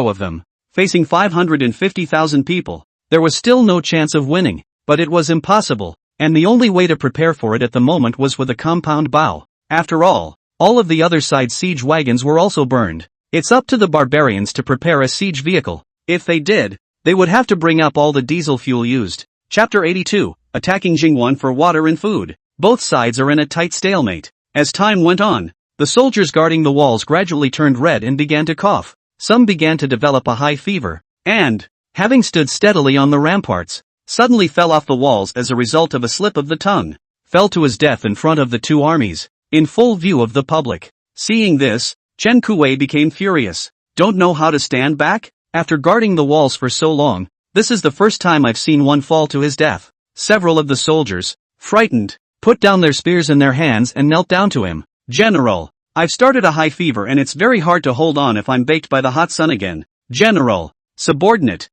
Speaker 1: of them, facing 550,000 people. There was still no chance of winning, but it was impossible, and the only way to prepare for it at the moment was with a compound bow. After all of the other side's siege wagons were also burned. It's up to the barbarians to prepare a siege vehicle. If they did, they would have to bring up all the diesel fuel used. Chapter 82, Attacking Jingwon for Water and Food. Both sides are in a tight stalemate. As time went on, the soldiers guarding the walls gradually turned red and began to cough. Some began to develop a high fever, and, having stood steadily on the ramparts, suddenly fell off the walls as a result of a slip of the tongue, fell to his death in front of the two armies, in full view of the public. Seeing this, Chen Kuwei became furious. Don't know how to stand back? After guarding the walls for so long, this is the first time I've seen one fall to his death. Several of the soldiers, frightened, put down their spears in their hands and knelt down to him. General, I've started a high fever and it's very hard to hold on if I'm baked by the hot sun again. General, subordinate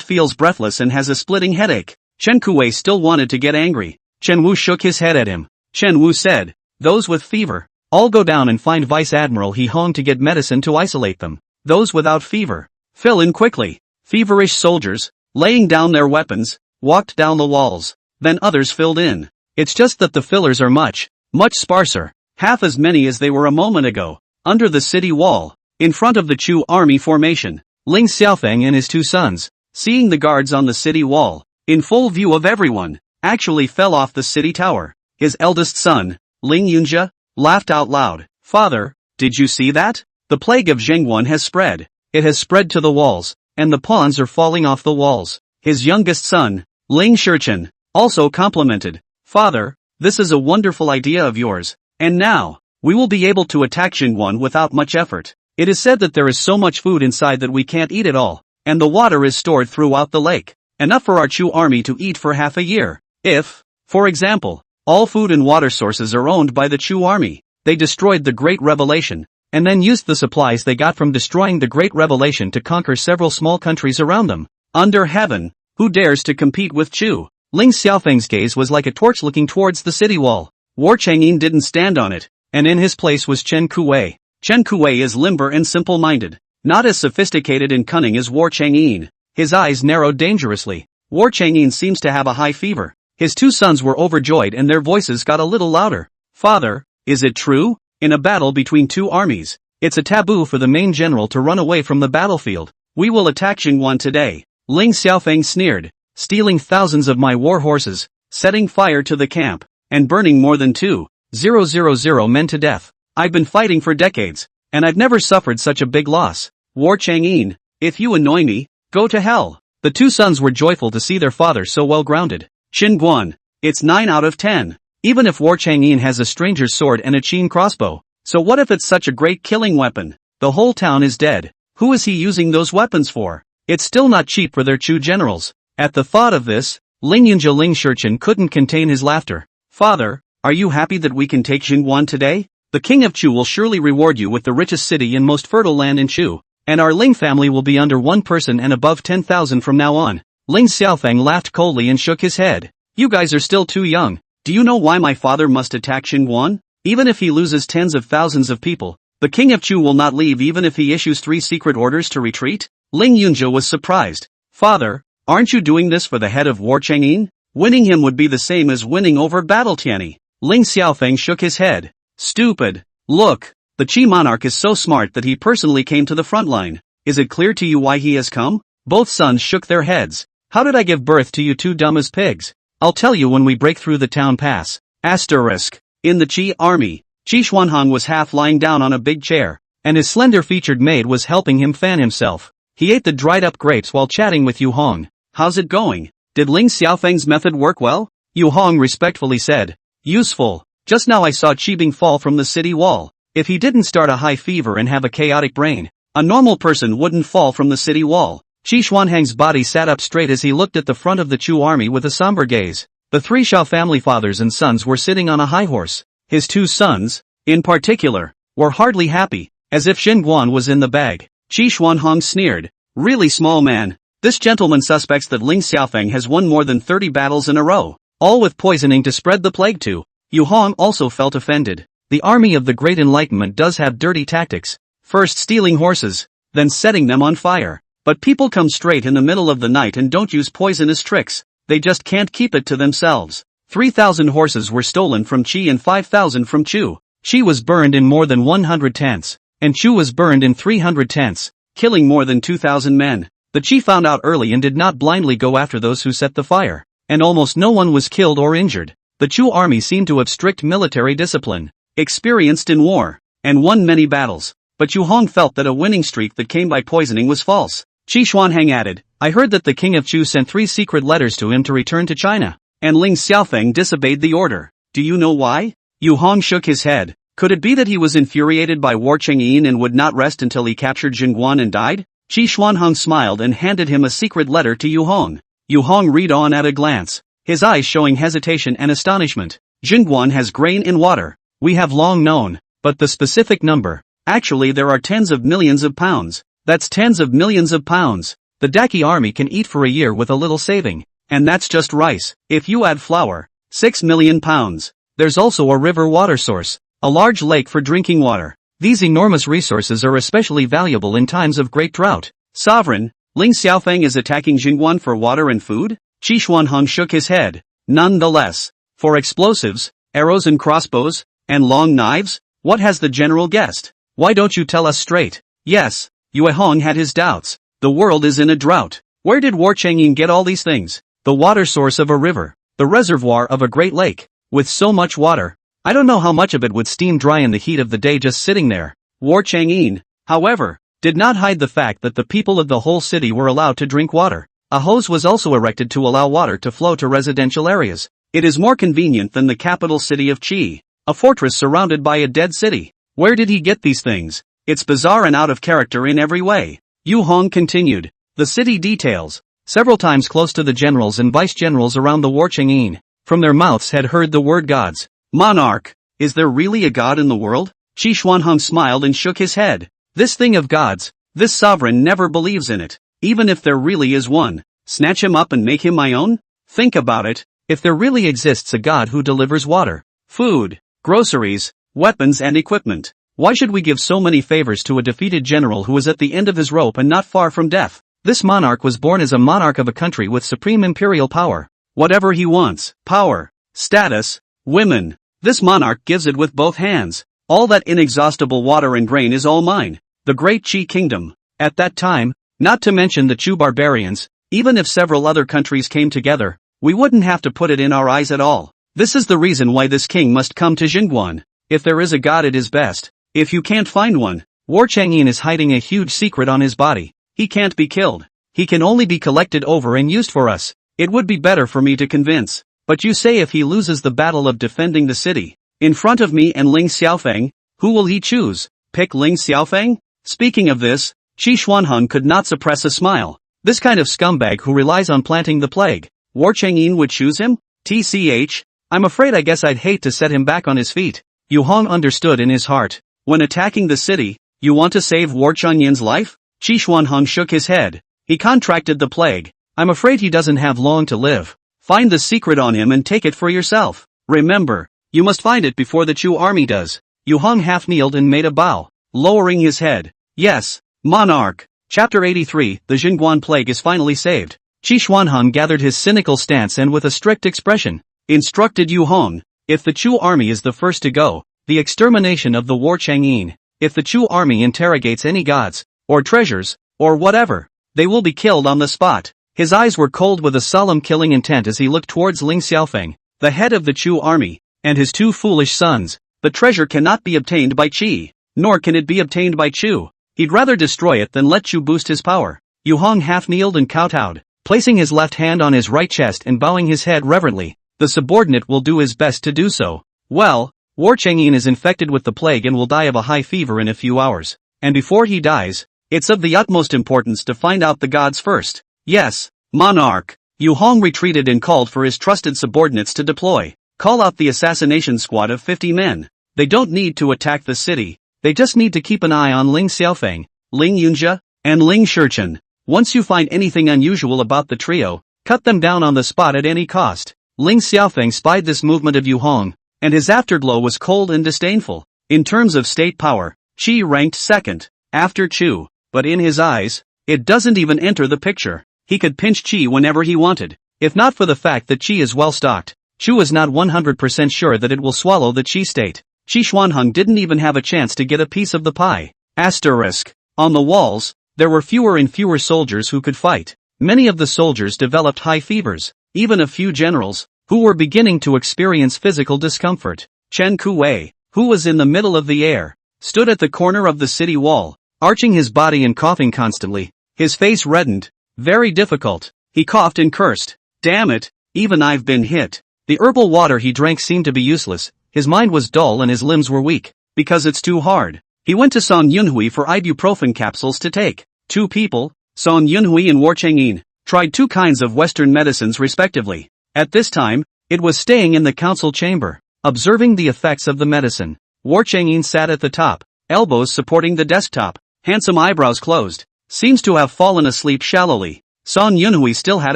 Speaker 1: feels breathless and has a splitting headache. Chen Kuwei still wanted to get angry. Chen Wu shook his head at him. Chen Wu said, those with fever, all go down and find Vice Admiral He Hong to get medicine to isolate them. Those without fever, fill in quickly. Feverish soldiers, laying down their weapons, walked down the walls. Then others filled in. It's just that the fillers are much sparser, half as many as they were a moment ago. Under the city wall, in front of the Chu army formation, Ling Xiaofeng and his two sons, seeing the guards on the city wall, in full view of everyone, actually fell off the city tower. His eldest son, Ling Yunjia, laughed out loud. Father, did you see that? The plague of Jingwon has spread. It has spread to the walls, and the pawns are falling off the walls. His youngest son, Ling Shichen, also complimented. Father, this is a wonderful idea of yours, and now, we will be able to attack Jingwon without much effort. It is said that there is so much food inside that we can't eat it all, and the water is stored throughout the lake, enough for our Chu army to eat for half a year. If, for example, all food and water sources are owned by the Chu army, they destroyed the Great Revelation, and then used the supplies they got from destroying the Great Revelation to conquer several small countries around them. Under heaven, who dares to compete with Chu? Ling Xiaofeng's gaze was like a torch looking towards the city wall. War Chang'in didn't stand on it, and in his place was Chen Kuwei. Chen Kuwei is limber and simple-minded, not as sophisticated and cunning as War Chang'in. His eyes narrowed dangerously. War Chang'in seems to have a high fever. His two sons were overjoyed and their voices got a little louder. Father, is it true? In a battle between two armies, it's a taboo for the main general to run away from the battlefield. We will attack Jingwon today. Ling Xiaofeng sneered, stealing thousands of my war horses, setting fire to the camp, and burning more than 2,000 men to death. I've been fighting for decades, and I've never suffered such a big loss. War Chang'in, if you annoy me, go to hell. The two sons were joyful to see their father so well grounded. Qin, it's 9 out of 10. Even if War Chang'in has a stranger's sword and a Qin crossbow, so what if it's such a great killing weapon? The whole town is dead. Who is he using those weapons for? It's still not cheap for their Chu generals. At the thought of this, Ling Yunjia Ling Shichen couldn't contain his laughter. Father, are you happy that we can take Jingwon today? The king of Chu will surely reward you with the richest city and most fertile land in Chu, and our Ling family will be under one person and above 10,000 from now on. Ling Xiaofeng laughed coldly and shook his head. You guys are still too young. Do you know why my father must attack Jingwon? Even if he loses tens of thousands of people, the king of Chu will not leave even if he issues 3 secret orders to retreat? Ling Yunjia was surprised. Father, aren't you doing this for the head of War Chang'in? Winning him would be the same as winning over Battle Tianyi. Ling Xiaofeng shook his head. Stupid. Look, the Qi monarch is so smart that he personally came to the front line. Is it clear to you why he has come? Both sons shook their heads. How did I give birth to you two dumb as pigs? I'll tell you when we break through the town pass. Asterisk. In the Qi army, Qi Xuanhong was half lying down on a big chair, and his slender-featured maid was helping him fan himself. He ate the dried-up grapes while chatting with Yu Hong. How's it going? Did Ling Xiaofeng's method work well? Yu Hong respectfully said. Useful. Just now I saw Qibing fall from the city wall. If he didn't start a high fever and have a chaotic brain, a normal person wouldn't fall from the city wall. Qi Xuanhang's body sat up straight as he looked at the front of the Chu army with a somber gaze. The 3 Shao family fathers and sons were sitting on a high horse. His 2 sons, in particular, were hardly happy, as if Xinguan was in the bag. Qi Xuanhong sneered. Really small man. This gentleman suspects that Ling Xiaofeng has won more than 30 battles in a row, all with poisoning to spread the plague to. Yu Hong also felt offended. The army of the Great Enlightenment does have dirty tactics, first stealing horses, then setting them on fire. But people come straight in the middle of the night and don't use poisonous tricks, they just can't keep it to themselves. 3,000 horses were stolen from Qi and 5,000 from Chu. Qi was burned in more than 100 tents, and Chu was burned in 300 tents, killing more than 2,000 men. The Qi found out early and did not blindly go after those who set the fire, and almost no one was killed or injured. The Chu army seemed to have strict military discipline, experienced in war, and won many battles. But Yu Hong felt that a winning streak that came by poisoning was false. Qi Xuanhang added, I heard that the king of Chu sent 3 secret letters to him to return to China, and Ling Xiaofeng disobeyed the order. Do you know why? Yu Hong shook his head. Could it be that he was infuriated by War Chengyin and would not rest until he captured Jingguan and died? Qi Xuanhang smiled and handed him a secret letter to Yu Hong. Yu Hong read on at a glance, his eyes showing hesitation and astonishment. Jingguan has grain in water. We have long known, but the specific number. Actually there are tens of millions of pounds. That's tens of millions of pounds. The Daki army can eat for a year with a little saving. And that's just rice. If you add flour, 6 million pounds. There's also a river water source, a large lake for drinking water. These enormous resources are especially valuable in times of great drought. Sovereign, Ling Xiaofeng is attacking Jingguan for water and food? Qi Xuanhang shook his head. Nonetheless, for explosives, arrows and crossbows, and long knives? What has the general guessed? Why don't you tell us straight? Yes, Yue Hong had his doubts. The world is in a drought. Where did War Chengyin get all these things? The water source of a river, the reservoir of a great lake. With so much water, I don't know how much of it would steam dry in the heat of the day just sitting there. War Chengyin, however, did not hide the fact that the people of the whole city were allowed to drink water. A hose was also erected to allow water to flow to residential areas. It is more convenient than the capital city of Qi, a fortress surrounded by a dead city. Where did he get these things? It's bizarre and out of character in every way. Yu Hong continued. The city details, several times close to the generals and vice-generals around the War Chengyin, from their mouths had heard the word gods. Monarch, is there really a god in the world? Qi Xuanhang smiled and shook his head. This thing of gods, this sovereign never believes in it. Even if there really is one, snatch him up and make him my own? Think about it. If there really exists a god who delivers water, food, groceries, weapons and equipment, why should we give so many favors to a defeated general who is at the end of his rope and not far from death? This monarch was born as a monarch of a country with supreme imperial power. Whatever he wants, power, status, women, this monarch gives it with both hands. All that inexhaustible water and grain is all mine. The great Qi kingdom. At that time, not to mention the Chu barbarians, even if several other countries came together, we wouldn't have to put it in our eyes at all. This is the reason why this king must come to Jingguan. If there is a god it is best. If you can't find one, War Chengyin is hiding a huge secret on his body. He can't be killed. He can only be collected over and used for us. It would be better for me to convince. But you say if he loses the battle of defending the city, in front of me and Ling Xiaofeng, who will he choose? Pick Ling Xiaofeng? Speaking of this, Qi Xuanhang could not suppress a smile. This kind of scumbag who relies on planting the plague, War Chengyin would choose him? TCH, I'm afraid I guess I'd hate to set him back on his feet. Yu Hong understood in his heart. When attacking the city, you want to save War Chenyin's life? Qi Xuanhang shook his head. He contracted the plague. I'm afraid he doesn't have long to live. Find the secret on him and take it for yourself. Remember, you must find it before the Chu army does. Yu Hong half-kneeled and made a bow, lowering his head. Yes, monarch. Chapter 83, the Jingguan plague is finally saved. Qi Xuanhang gathered his cynical stance and with a strict expression, instructed Yu Hong, if the Chu army is the first to go, the extermination of the War Chengyin, if the Chu army interrogates any gods, or treasures, or whatever, they will be killed on the spot. His eyes were cold with a solemn killing intent as he looked towards Ling Xiaofeng, the head of the Chu army, and his 2 foolish sons. The treasure cannot be obtained by Qi, nor can it be obtained by Chu. He'd rather destroy it than let Chu boost his power. Yu Hong half-kneeled and kowtowed, placing his left hand on his right chest and bowing his head reverently. The subordinate will do his best to do so. Well, War Chengyin is infected with the plague and will die of a high fever in a few hours. And before he dies, it's of the utmost importance to find out the gods first. Yes, monarch. Yu Hong retreated and called for his trusted subordinates to deploy. Call out the assassination squad of 50 men. They don't need to attack the city. They just need to keep an eye on Ling Xiaofeng, Ling Yunjia, and Ling Shichen. Once you find anything unusual about the trio, cut them down on the spot at any cost. Ling Xiaofeng spied this movement of Yu Hong, and his afterglow was cold and disdainful. In terms of state power, Qi ranked second, after Chu, but in his eyes, it doesn't even enter the picture. He could pinch Qi whenever he wanted. If not for the fact that Qi is well stocked, Chu is not 100% sure that it will swallow the Qi state. Qi Xuanhang didn't even have a chance to get a piece of the pie. Asterisk. On the walls, there were fewer and fewer soldiers who could fight. Many of the soldiers developed high fevers, even a few generals, who were beginning to experience physical discomfort. Chen Kuwei, who was in the middle of the air, stood at the corner of the city wall, arching his body and coughing constantly. His face reddened. Very difficult. He coughed and cursed. Damn it, even I've been hit. The herbal water he drank seemed to be useless. His mind was dull and his limbs were weak, because it's too hard. He went to Song Yunhui for ibuprofen capsules to take. Two people, Song Yunhui and War Changyin, tried two kinds of Western medicines respectively. At this time, it was staying in the council chamber, observing the effects of the medicine. War Changyin sat at the top, elbows supporting the desktop, handsome eyebrows closed, seems to have fallen asleep shallowly. Song Yunhui still had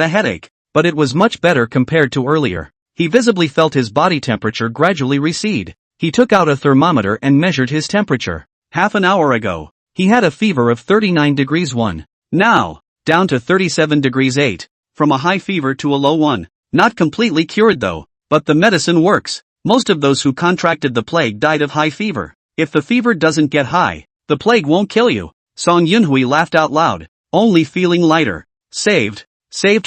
Speaker 1: a headache, but it was much better compared to earlier. He visibly felt his body temperature gradually recede. He took out a thermometer and measured his temperature. Half an hour ago, he had a fever of 39 degrees 1. Now, down to 37 degrees 8. From a high fever to a low one. Not completely cured though, but the medicine works. Most of those who contracted the plague died of high fever. If the fever doesn't get high, the plague won't kill you. Song Yunhui laughed out loud, only feeling lighter. Saved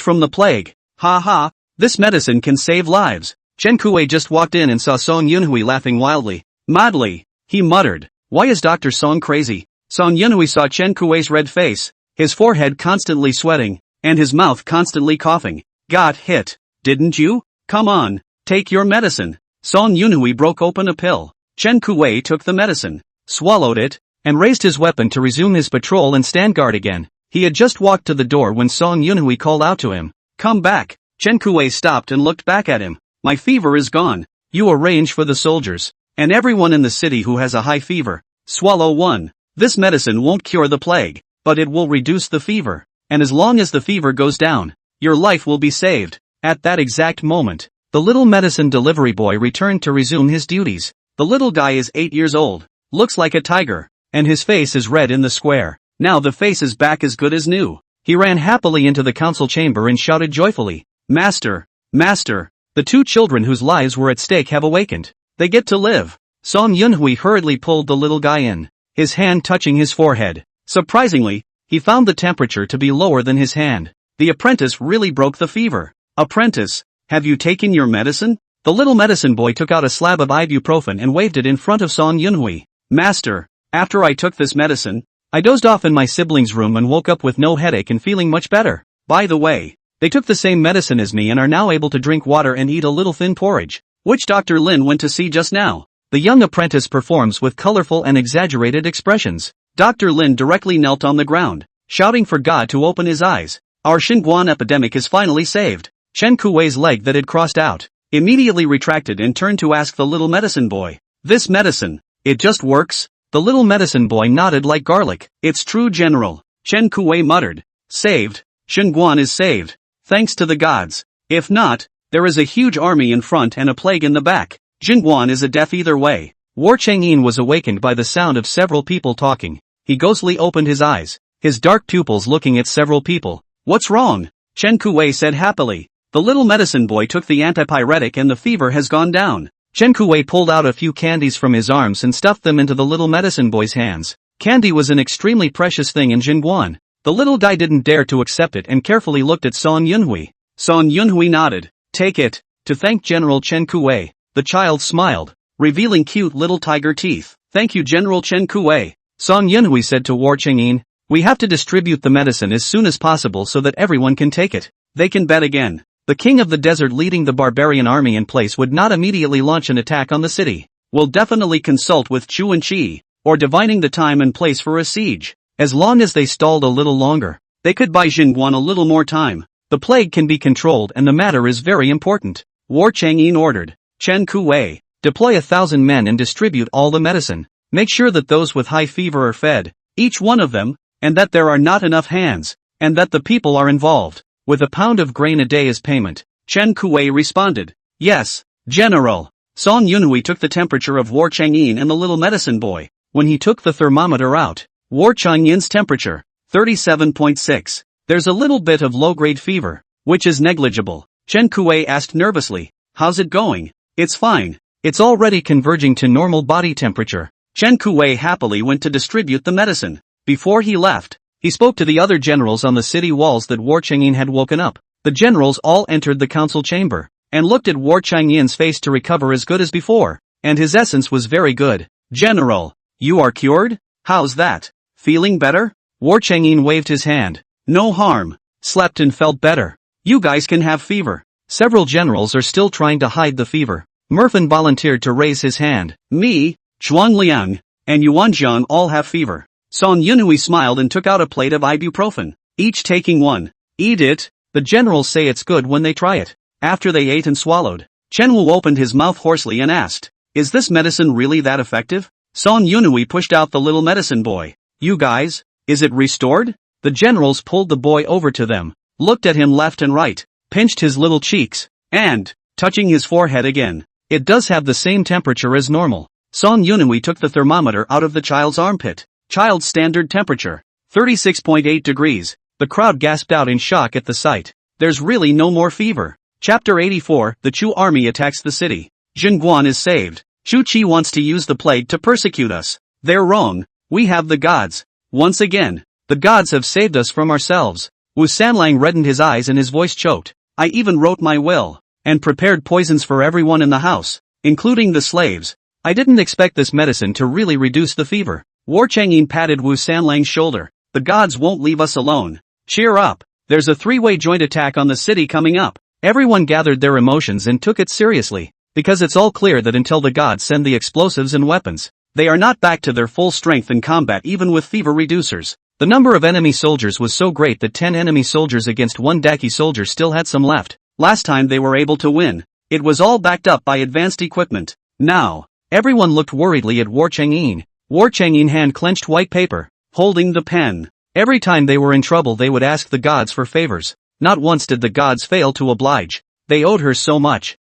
Speaker 1: from the plague. Ha ha, this medicine can save lives. Chen Kuwei just walked in and saw Song Yunhui laughing wildly. Madly, he muttered. Why is Dr. Song crazy? Song Yunhui saw Chen Kuwei's red face, his forehead constantly sweating, and his mouth constantly coughing. Got hit, didn't you? Come on, take your medicine. Song Yunhui broke open a pill. Chen Kuwei took the medicine, swallowed it, and raised his weapon to resume his patrol and stand guard again. He had just walked to the door when Song Yunhui called out to him. Come back. Chen Kuwei stopped and looked back at him. My fever is gone. You arrange for the soldiers, and everyone in the city who has a high fever. Swallow one. This medicine won't cure the plague, but it will reduce the fever. And as long as the fever goes down, your life will be saved. At that exact moment, the little medicine delivery boy returned to resume his duties. The little guy is 8 years old, looks like a tiger, and his face is red in the square. Now the face is back as good as new. He ran happily into the council chamber and shouted joyfully, Master, Master, the two children whose lives were at stake have awakened. They get to live. Song Yunhui hurriedly pulled the little guy in, his hand touching his forehead. Surprisingly, he found the temperature to be lower than his hand. The apprentice really broke the fever. Apprentice, have you taken your medicine? The little medicine boy took out a slab of ibuprofen and waved it in front of Song Yunhui. Master, after I took this medicine, I dozed off in my sibling's room and woke up with no headache and feeling much better. By the way, they took the same medicine as me and are now able to drink water and eat a little thin porridge, which Dr. Lin went to see just now. The young apprentice performs with colorful and exaggerated expressions. Dr. Lin directly knelt on the ground, shouting for God to open his eyes. Our Xinguan epidemic is finally saved. Chen Kuwei's leg that had crossed out immediately retracted and turned to ask the little medicine boy. This medicine, it just works? The little medicine boy nodded like garlic. It's true, General. Chen Kuwei muttered. Saved. Xinguan is saved. Thanks to the gods. If not, there is a huge army in front and a plague in the back. Xinguan is a death either way. War Changyin was awakened by the sound of several people talking. He ghostly opened his eyes, his dark pupils looking at several people. What's wrong? Chen Kuwei said happily. The little medicine boy took the antipyretic and the fever has gone down. Chen Kuwei pulled out a few candies from his arms and stuffed them into the little medicine boy's hands. Candy was an extremely precious thing in Xinguan. The little guy didn't dare to accept it and carefully looked at Song Yunhui. Song Yunhui nodded. Take it, to thank General Chen Kuwei. The child smiled, revealing cute little tiger teeth. Thank you, General Chen Kuwei. Song Yunhui said to War Changyin. We have to distribute the medicine as soon as possible so that everyone can take it. They can bet again. The king of the desert leading the barbarian army in place would not immediately launch an attack on the city. We'll definitely consult with Chu and Chi, or divining the time and place for a siege. As long as they stalled a little longer, they could buy Xinguan a little more time. The plague can be controlled and the matter is very important. War Changyin ordered. Chen Kuwei, deploy 1,000 men and distribute all the medicine. Make sure that those with high fever are fed, each one of them, and that there are not enough hands, and that the people are involved. With a pound of grain a day as payment, Chen Kuwei responded. Yes, General. Song Yunhui took the temperature of War Changyin and the little medicine boy. When he took the thermometer out, War Changyin's temperature, 37.6. There's a little bit of low-grade fever, which is negligible. Chen Kuwei asked nervously. How's it going? It's fine. It's already converging to normal body temperature. Chen Kuwei happily went to distribute the medicine. Before he left, He spoke to the other generals on the city walls that War Chang'in had woken up. The generals all entered the council chamber, and looked at War Chang'in's face to recover as good as before, and his essence was very good. General, you are cured? How's that? Feeling better? War Chang'in waved his hand. No harm. Slept and felt better. You guys can have fever. Several generals are still trying to hide the fever. Merfin volunteered to raise his hand. Me, Zhuangliang, and Yuanjiang all have fever. Song Yunhui smiled and took out a plate of ibuprofen, each taking one. Eat it. The generals say it's good when they try it. After they ate and swallowed, Chen Wu opened his mouth hoarsely and asked, is this medicine really that effective? Song Yunhui pushed out the little medicine boy. You guys, is it restored? The generals pulled the boy over to them, looked at him left and right, pinched his little cheeks, and, touching his forehead again, it does have the same temperature as normal. Song Yunhui took the thermometer out of the child's armpit. Child's standard temperature, 36.8 degrees. The crowd gasped out in shock at the sight. There's really no more fever. Chapter 84, The Chu army attacks the city. Jingguan is saved. Chu Qi wants to use the plague to persecute us. They're wrong. We have the gods. Once again, the gods have saved us from ourselves. Wu Sanlang reddened his eyes and his voice choked. I even wrote my will, and prepared poisons for everyone in the house, including the slaves. I didn't expect this medicine to really reduce the fever. War Chang'in patted Wu Sanlang's shoulder. The gods won't leave us alone. Cheer up. There's a three-way joint attack on the city coming up. Everyone gathered their emotions and took it seriously, because it's all clear that until the gods send the explosives and weapons, they are not back to their full strength in combat even with fever reducers. The number of enemy soldiers was so great that 10 enemy soldiers against 1 Daki soldier still had some left. Last time they were able to win. It was all backed up by advanced equipment. Now, everyone looked worriedly at War Chang'in. War Chang'in hand clenched white paper, holding the pen. Every time they were in trouble they would ask the gods for favors. Not once did the gods fail to oblige. They owed her so much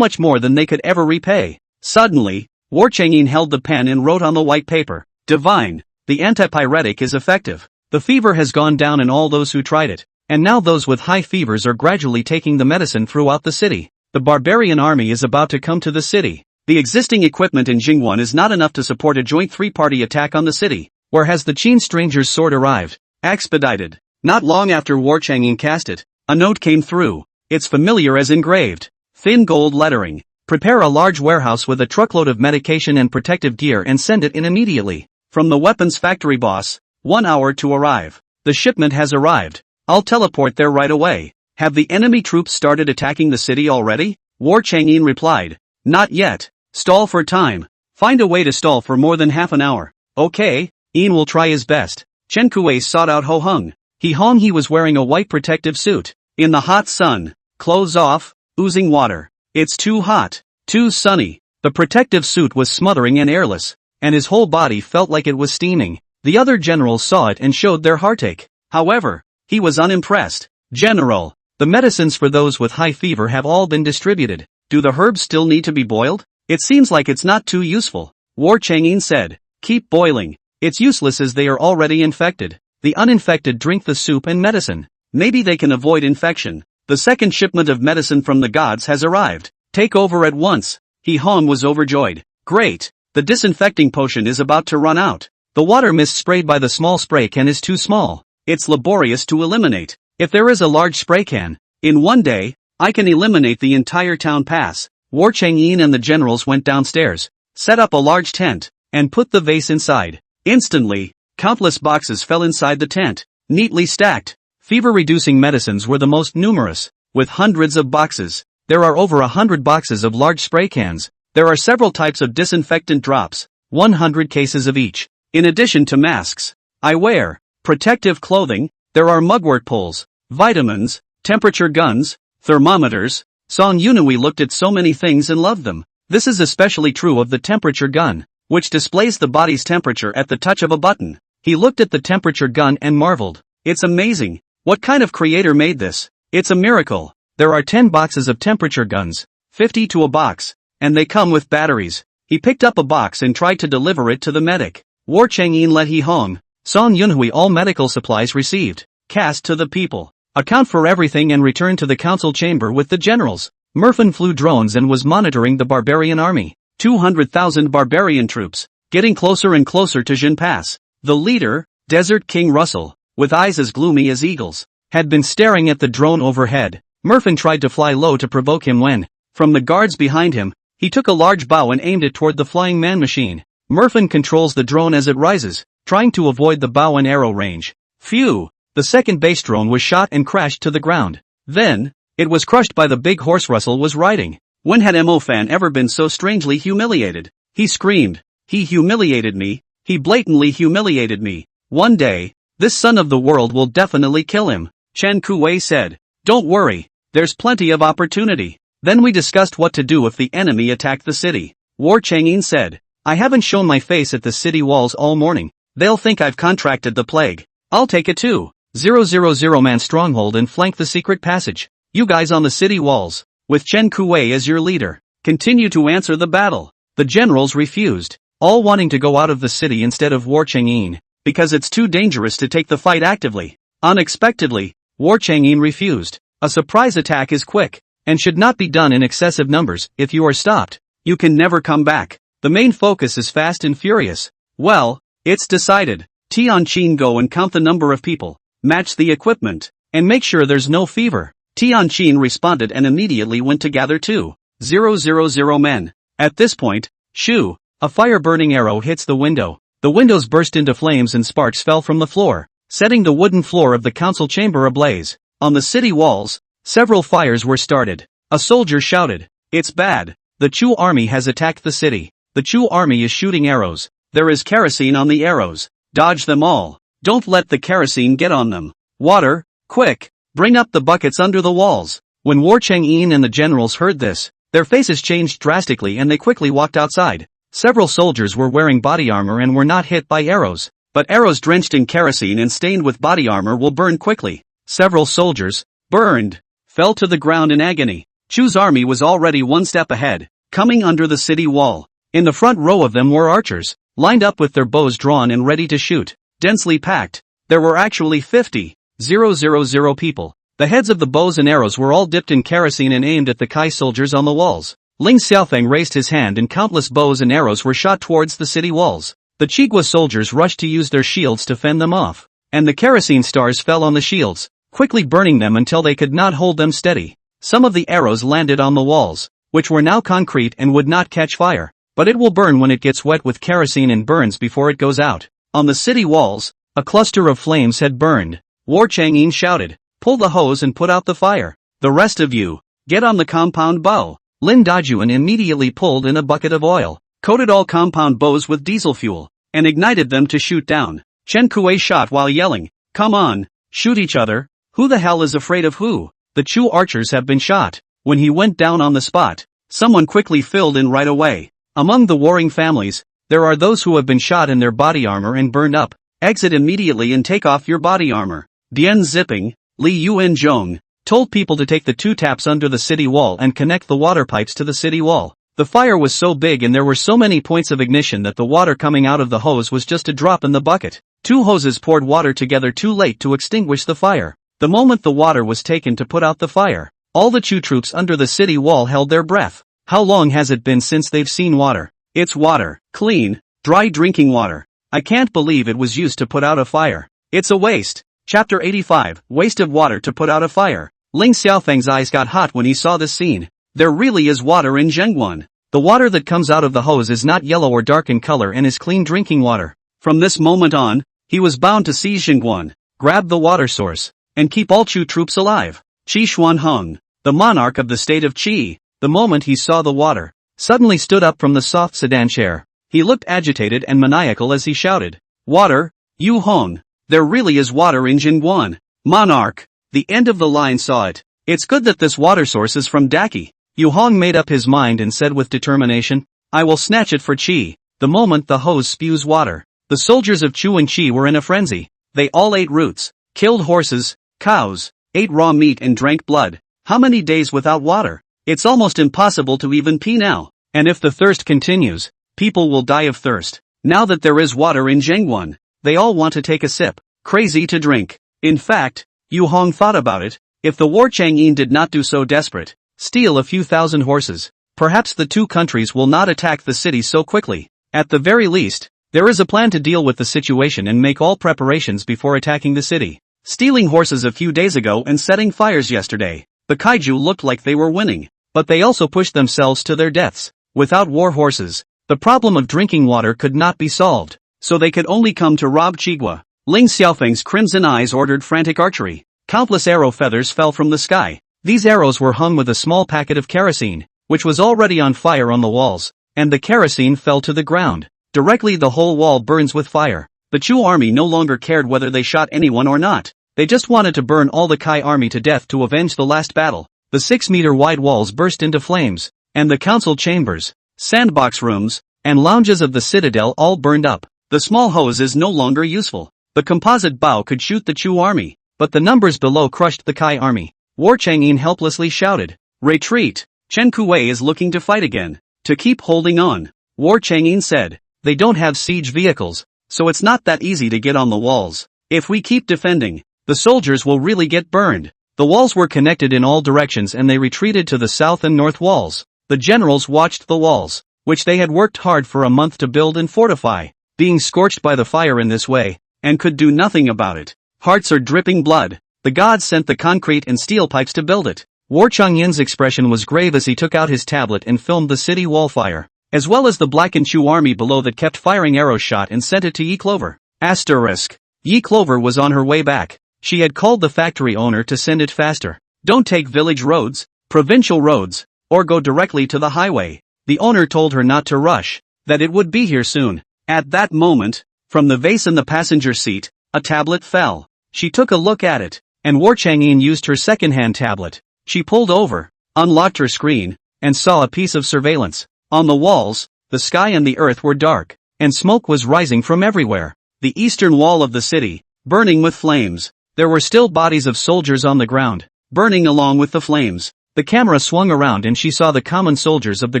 Speaker 1: more than they could ever repay. Suddenly, War Chang'in held the pen and wrote on the white paper, Divine, the antipyretic is effective. The fever has gone down in all those who tried it, and now those with high fevers are gradually taking the medicine throughout the city. The barbarian army is about to come to the city. The existing equipment in Jingguan is not enough to support a joint three-party attack on the city. Where has the Qin stranger's sword arrived? Expedited. Not long after War Chang'in cast it, a note came through. It's familiar as engraved. Thin gold lettering. Prepare a large warehouse with a truckload of medication and protective gear and send it in immediately. From the weapons factory boss, 1 hour to arrive. The shipment has arrived. I'll teleport there right away. Have the enemy troops started attacking the city already? War Chang'in replied. Not yet. Stall for time. Find a way to stall for more than half an hour. Okay, Ian will try his best. Chen Kuei sought out Ho Hung. He was wearing a white protective suit. In the hot sun. Clothes off, oozing water. It's too hot. Too sunny. The protective suit was smothering and airless, and his whole body felt like it was steaming. The other generals saw it and showed their heartache. However, he was unimpressed. General, the medicines for those with high fever have all been distributed. Do the herbs still need to be boiled? It seems like it's not too useful. War Chang'in said. Keep boiling. It's useless as they are already infected. The uninfected drink the soup and medicine. Maybe they can avoid infection. The second shipment of medicine from the gods has arrived. Take over at once. He Hong was overjoyed. Great. The disinfecting potion is about to run out. The water mist sprayed by the small spray can is too small. It's laborious to eliminate. If there is a large spray can, in one day, I can eliminate the entire town pass. War Chang'in and the generals went downstairs, set up a large tent, and put the vase inside. Instantly, countless boxes fell inside the tent, neatly stacked. Fever-reducing medicines were the most numerous, with hundreds of boxes. There are over 100 boxes of large spray cans. There are several types of disinfectant drops, 100 cases of each. In addition to masks, eyewear, protective clothing, there are mugwort poles, vitamins, temperature guns, thermometers. Song Yunhui looked at so many things and loved them. This is especially true of the temperature gun, which displays the body's temperature at the touch of a button. He looked at the temperature gun and marveled. It's amazing. What kind of creator made this? It's a miracle. There are 10 boxes of temperature guns, 50 to a box, and they come with batteries. He picked up a box and tried to deliver it to the medic. War Chang'in let He Hong, Song Yunhui all medical supplies received. Cast to the people. Account for everything and return to the council chamber with the generals. Merfin flew drones and was monitoring the barbarian army. 200,000 barbarian troops, getting closer and closer to Jin Pass. The leader, Desert King Russell, with eyes as gloomy as eagles, had been staring at the drone overhead. Merfin tried to fly low to provoke him when, from the guards behind him, he took a large bow and aimed it toward the flying man machine. Merfin controls the drone as it rises, trying to avoid the bow and arrow range. Phew! The second base drone was shot and crashed to the ground. Then, it was crushed by the big horse Russell was riding. When had Mo-fan ever been so strangely humiliated? He screamed. He humiliated me. He blatantly humiliated me. One day, this son of the world will definitely kill him. Chen Kuwei said. Don't worry, there's plenty of opportunity. Then we discussed what to do if the enemy attacked the city. War Chang'in said. I haven't shown my face at the city walls all morning. They'll think I've contracted the plague. I'll take it too. 000 man stronghold and flank the secret passage. You guys on the city walls, with Chen Kuwei as your leader, continue to answer the battle. The generals refused, all wanting to go out of the city instead of War Chang'in, because it's too dangerous to take the fight actively. Unexpectedly, War Chang'in refused. A surprise attack is quick, and should not be done in excessive numbers. If you are stopped, you can never come back. The main focus is fast and furious. Well, it's decided. Tianqin, go and count the number of people, match the equipment, and make sure there's no fever. Tianqin responded and immediately went to gather 2,000 men. At this point, shoo, a fire-burning arrow hits the window. The windows burst into flames and sparks fell from the floor, setting the wooden floor of the council chamber ablaze. On the city walls, several fires were started. A soldier shouted, "It's bad. The Chu army has attacked the city. The Chu army is shooting arrows. There is kerosene on the arrows. Dodge them all. Don't let the kerosene get on them. Water, quick, bring up the buckets under the walls." When War Chang'in and the generals heard this, their faces changed drastically and they quickly walked outside. Several soldiers were wearing body armor and were not hit by arrows, but arrows drenched in kerosene and stained with body armor will burn quickly. Several soldiers, burned, fell to the ground in agony. Chu's army was already one step ahead, coming under the city wall. In the front row of them were archers, lined up with their bows drawn and ready to shoot. Densely packed, there were actually 50,000 people. The heads of the bows and arrows were all dipped in kerosene and aimed at the Kai soldiers on the walls. Ling Xiaofeng raised his hand and countless bows and arrows were shot towards the city walls. The Chigua soldiers rushed to use their shields to fend them off, and the kerosene stars fell on the shields, quickly burning them until they could not hold them steady. Some of the arrows landed on the walls, which were now concrete and would not catch fire, but it will burn when it gets wet with kerosene and burns before it goes out. On the city walls, a cluster of flames had burned. War Chang'in shouted, "Pull the hose and put out the fire. The rest of you, get on the compound bow." Lin Dajuan immediately pulled in a bucket of oil, coated all compound bows with diesel fuel, and ignited them to shoot down. Chen Kuei shot while yelling, "Come on, shoot each other. Who the hell is afraid of who? The Chu archers have been shot." When he went down on the spot, someone quickly filled in right away. Among the warring families, there are those who have been shot in their body armor and burned up. Exit immediately and take off your body armor. Dian Zipping, Li Yuanzhong, told people to take the 2 taps under the city wall and connect the water pipes to the city wall. The fire was so big and there were so many points of ignition that the water coming out of the hose was just a drop in the bucket. 2 hoses poured water together too late to extinguish the fire. The moment the water was taken to put out the fire, all the Chu troops under the city wall held their breath. How long has it been since they've seen water? It's water. Clean, dry drinking water. I can't believe it was used to put out a fire. It's a waste. Chapter 85, Waste of Water to Put Out a Fire. Ling Xiaofeng's eyes got hot when he saw this scene. There really is water in Zhengguan. The water that comes out of the hose is not yellow or dark in color and is clean drinking water. From this moment on, he was bound to seize Zhengguan, grab the water source, and keep all Chu troops alive. Qi Xuanheng, the monarch of the state of Qi, the moment he saw the water, suddenly stood up from the soft sedan chair. He looked agitated and maniacal as he shouted, "Water, Yu Hong! There really is water in Zhengguan. Monarch!" The end of the line saw it. "It's good that this water source is from Daki." Yu Hong made up his mind and said with determination, "I will snatch it for Qi." The moment the hose spews water, the soldiers of Chu and Qi were in a frenzy. They all ate roots, killed horses, cows, ate raw meat and drank blood. How many days without water? It's almost impossible to even pee now. And if the thirst continues, people will die of thirst. Now that there is water in Zhengguan, they all want to take a sip. Crazy to drink. In fact, Yu Hong thought about it. If the War Chang'in did not do so desperate, steal a few thousand horses, perhaps the 2 countries will not attack the city so quickly. At the very least, There is a plan to deal with the situation and make all preparations before attacking the city. Stealing horses a few days ago and setting fires yesterday, the kaiju looked like they were winning, but they also pushed themselves to their deaths. Without war horses, the problem of drinking water could not be solved, so they could only come to rob Chigua. Ling Xiaofeng's crimson eyes ordered frantic archery. Countless arrow feathers fell from the sky. These arrows were hung with a small packet of kerosene, which was already on fire on the walls, and the kerosene fell to the ground. Directly the whole wall burns with fire. The Chu army no longer cared whether they shot anyone or not. They just wanted to burn all the Kai army to death to avenge the last battle. The 6-meter-wide walls burst into flames, and the council chambers, sandbox rooms, and lounges of the citadel all burned up. The small hose is no longer useful. The composite bow could shoot the Chu army, but the numbers below crushed the Kai army. War Chang'in helplessly shouted, "Retreat! Chen Kuei is looking to fight again." To keep holding on, War Chang'in said, "They don't have siege vehicles, so it's not that easy to get on the walls. If we keep defending, the soldiers will really get burned." The walls were connected in all directions and they retreated to the south and north walls. The generals watched the walls, which they had worked hard for a month to build and fortify, being scorched by the fire in this way, and could do nothing about it. Hearts are dripping blood. The gods sent the concrete and steel pipes to build it. War Changyin's expression was grave as he took out his tablet and filmed the city wall fire, as well as the blackened Chu army below that kept firing arrow shot and sent it to Yi Clover. Asterisk. Yi Clover was on her way back. She had called the factory owner to send it faster. Don't take village roads, provincial roads, or go directly to the highway. The owner told her not to rush, that it would be here soon. At that moment, from the vase in the passenger seat, a tablet fell. She took a look at it, and War Chang'in used her second-hand tablet. She pulled over, unlocked her screen, and saw a piece of surveillance. On the walls, the sky and the earth were dark, and smoke was rising from everywhere. The eastern wall of the city, burning with flames. There were still bodies of soldiers on the ground, burning along with the flames. The camera swung around and she saw the common soldiers of the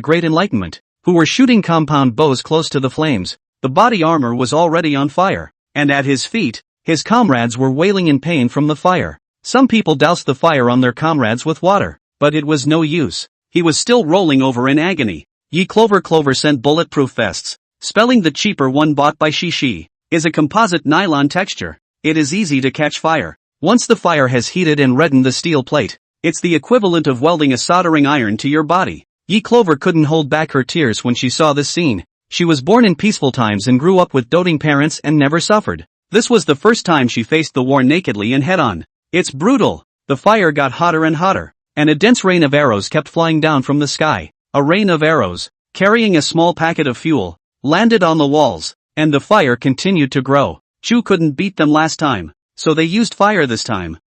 Speaker 1: Great Enlightenment, who were shooting compound bows close to the flames. The body armor was already on fire, and at his feet, his comrades were wailing in pain from the fire. Some people doused the fire on their comrades with water, but it was no use. He was still rolling over in agony. Yi Clover sent bulletproof vests. Spelling the cheaper one bought by Shishi, is a composite nylon texture. It is easy to catch fire. Once the fire has heated and reddened the steel plate, it's the equivalent of welding a soldering iron to your body. Yi Clover couldn't hold back her tears when she saw this scene. She was born in peaceful times and grew up with doting parents and never suffered. This was the first time she faced the war nakedly and head-on. It's brutal. The fire got hotter and hotter, and a dense rain of arrows kept flying down from the sky. A rain of arrows, carrying a small packet of fuel, landed on the walls, and the fire continued to grow. Chu couldn't beat them last time, so they used fire this time.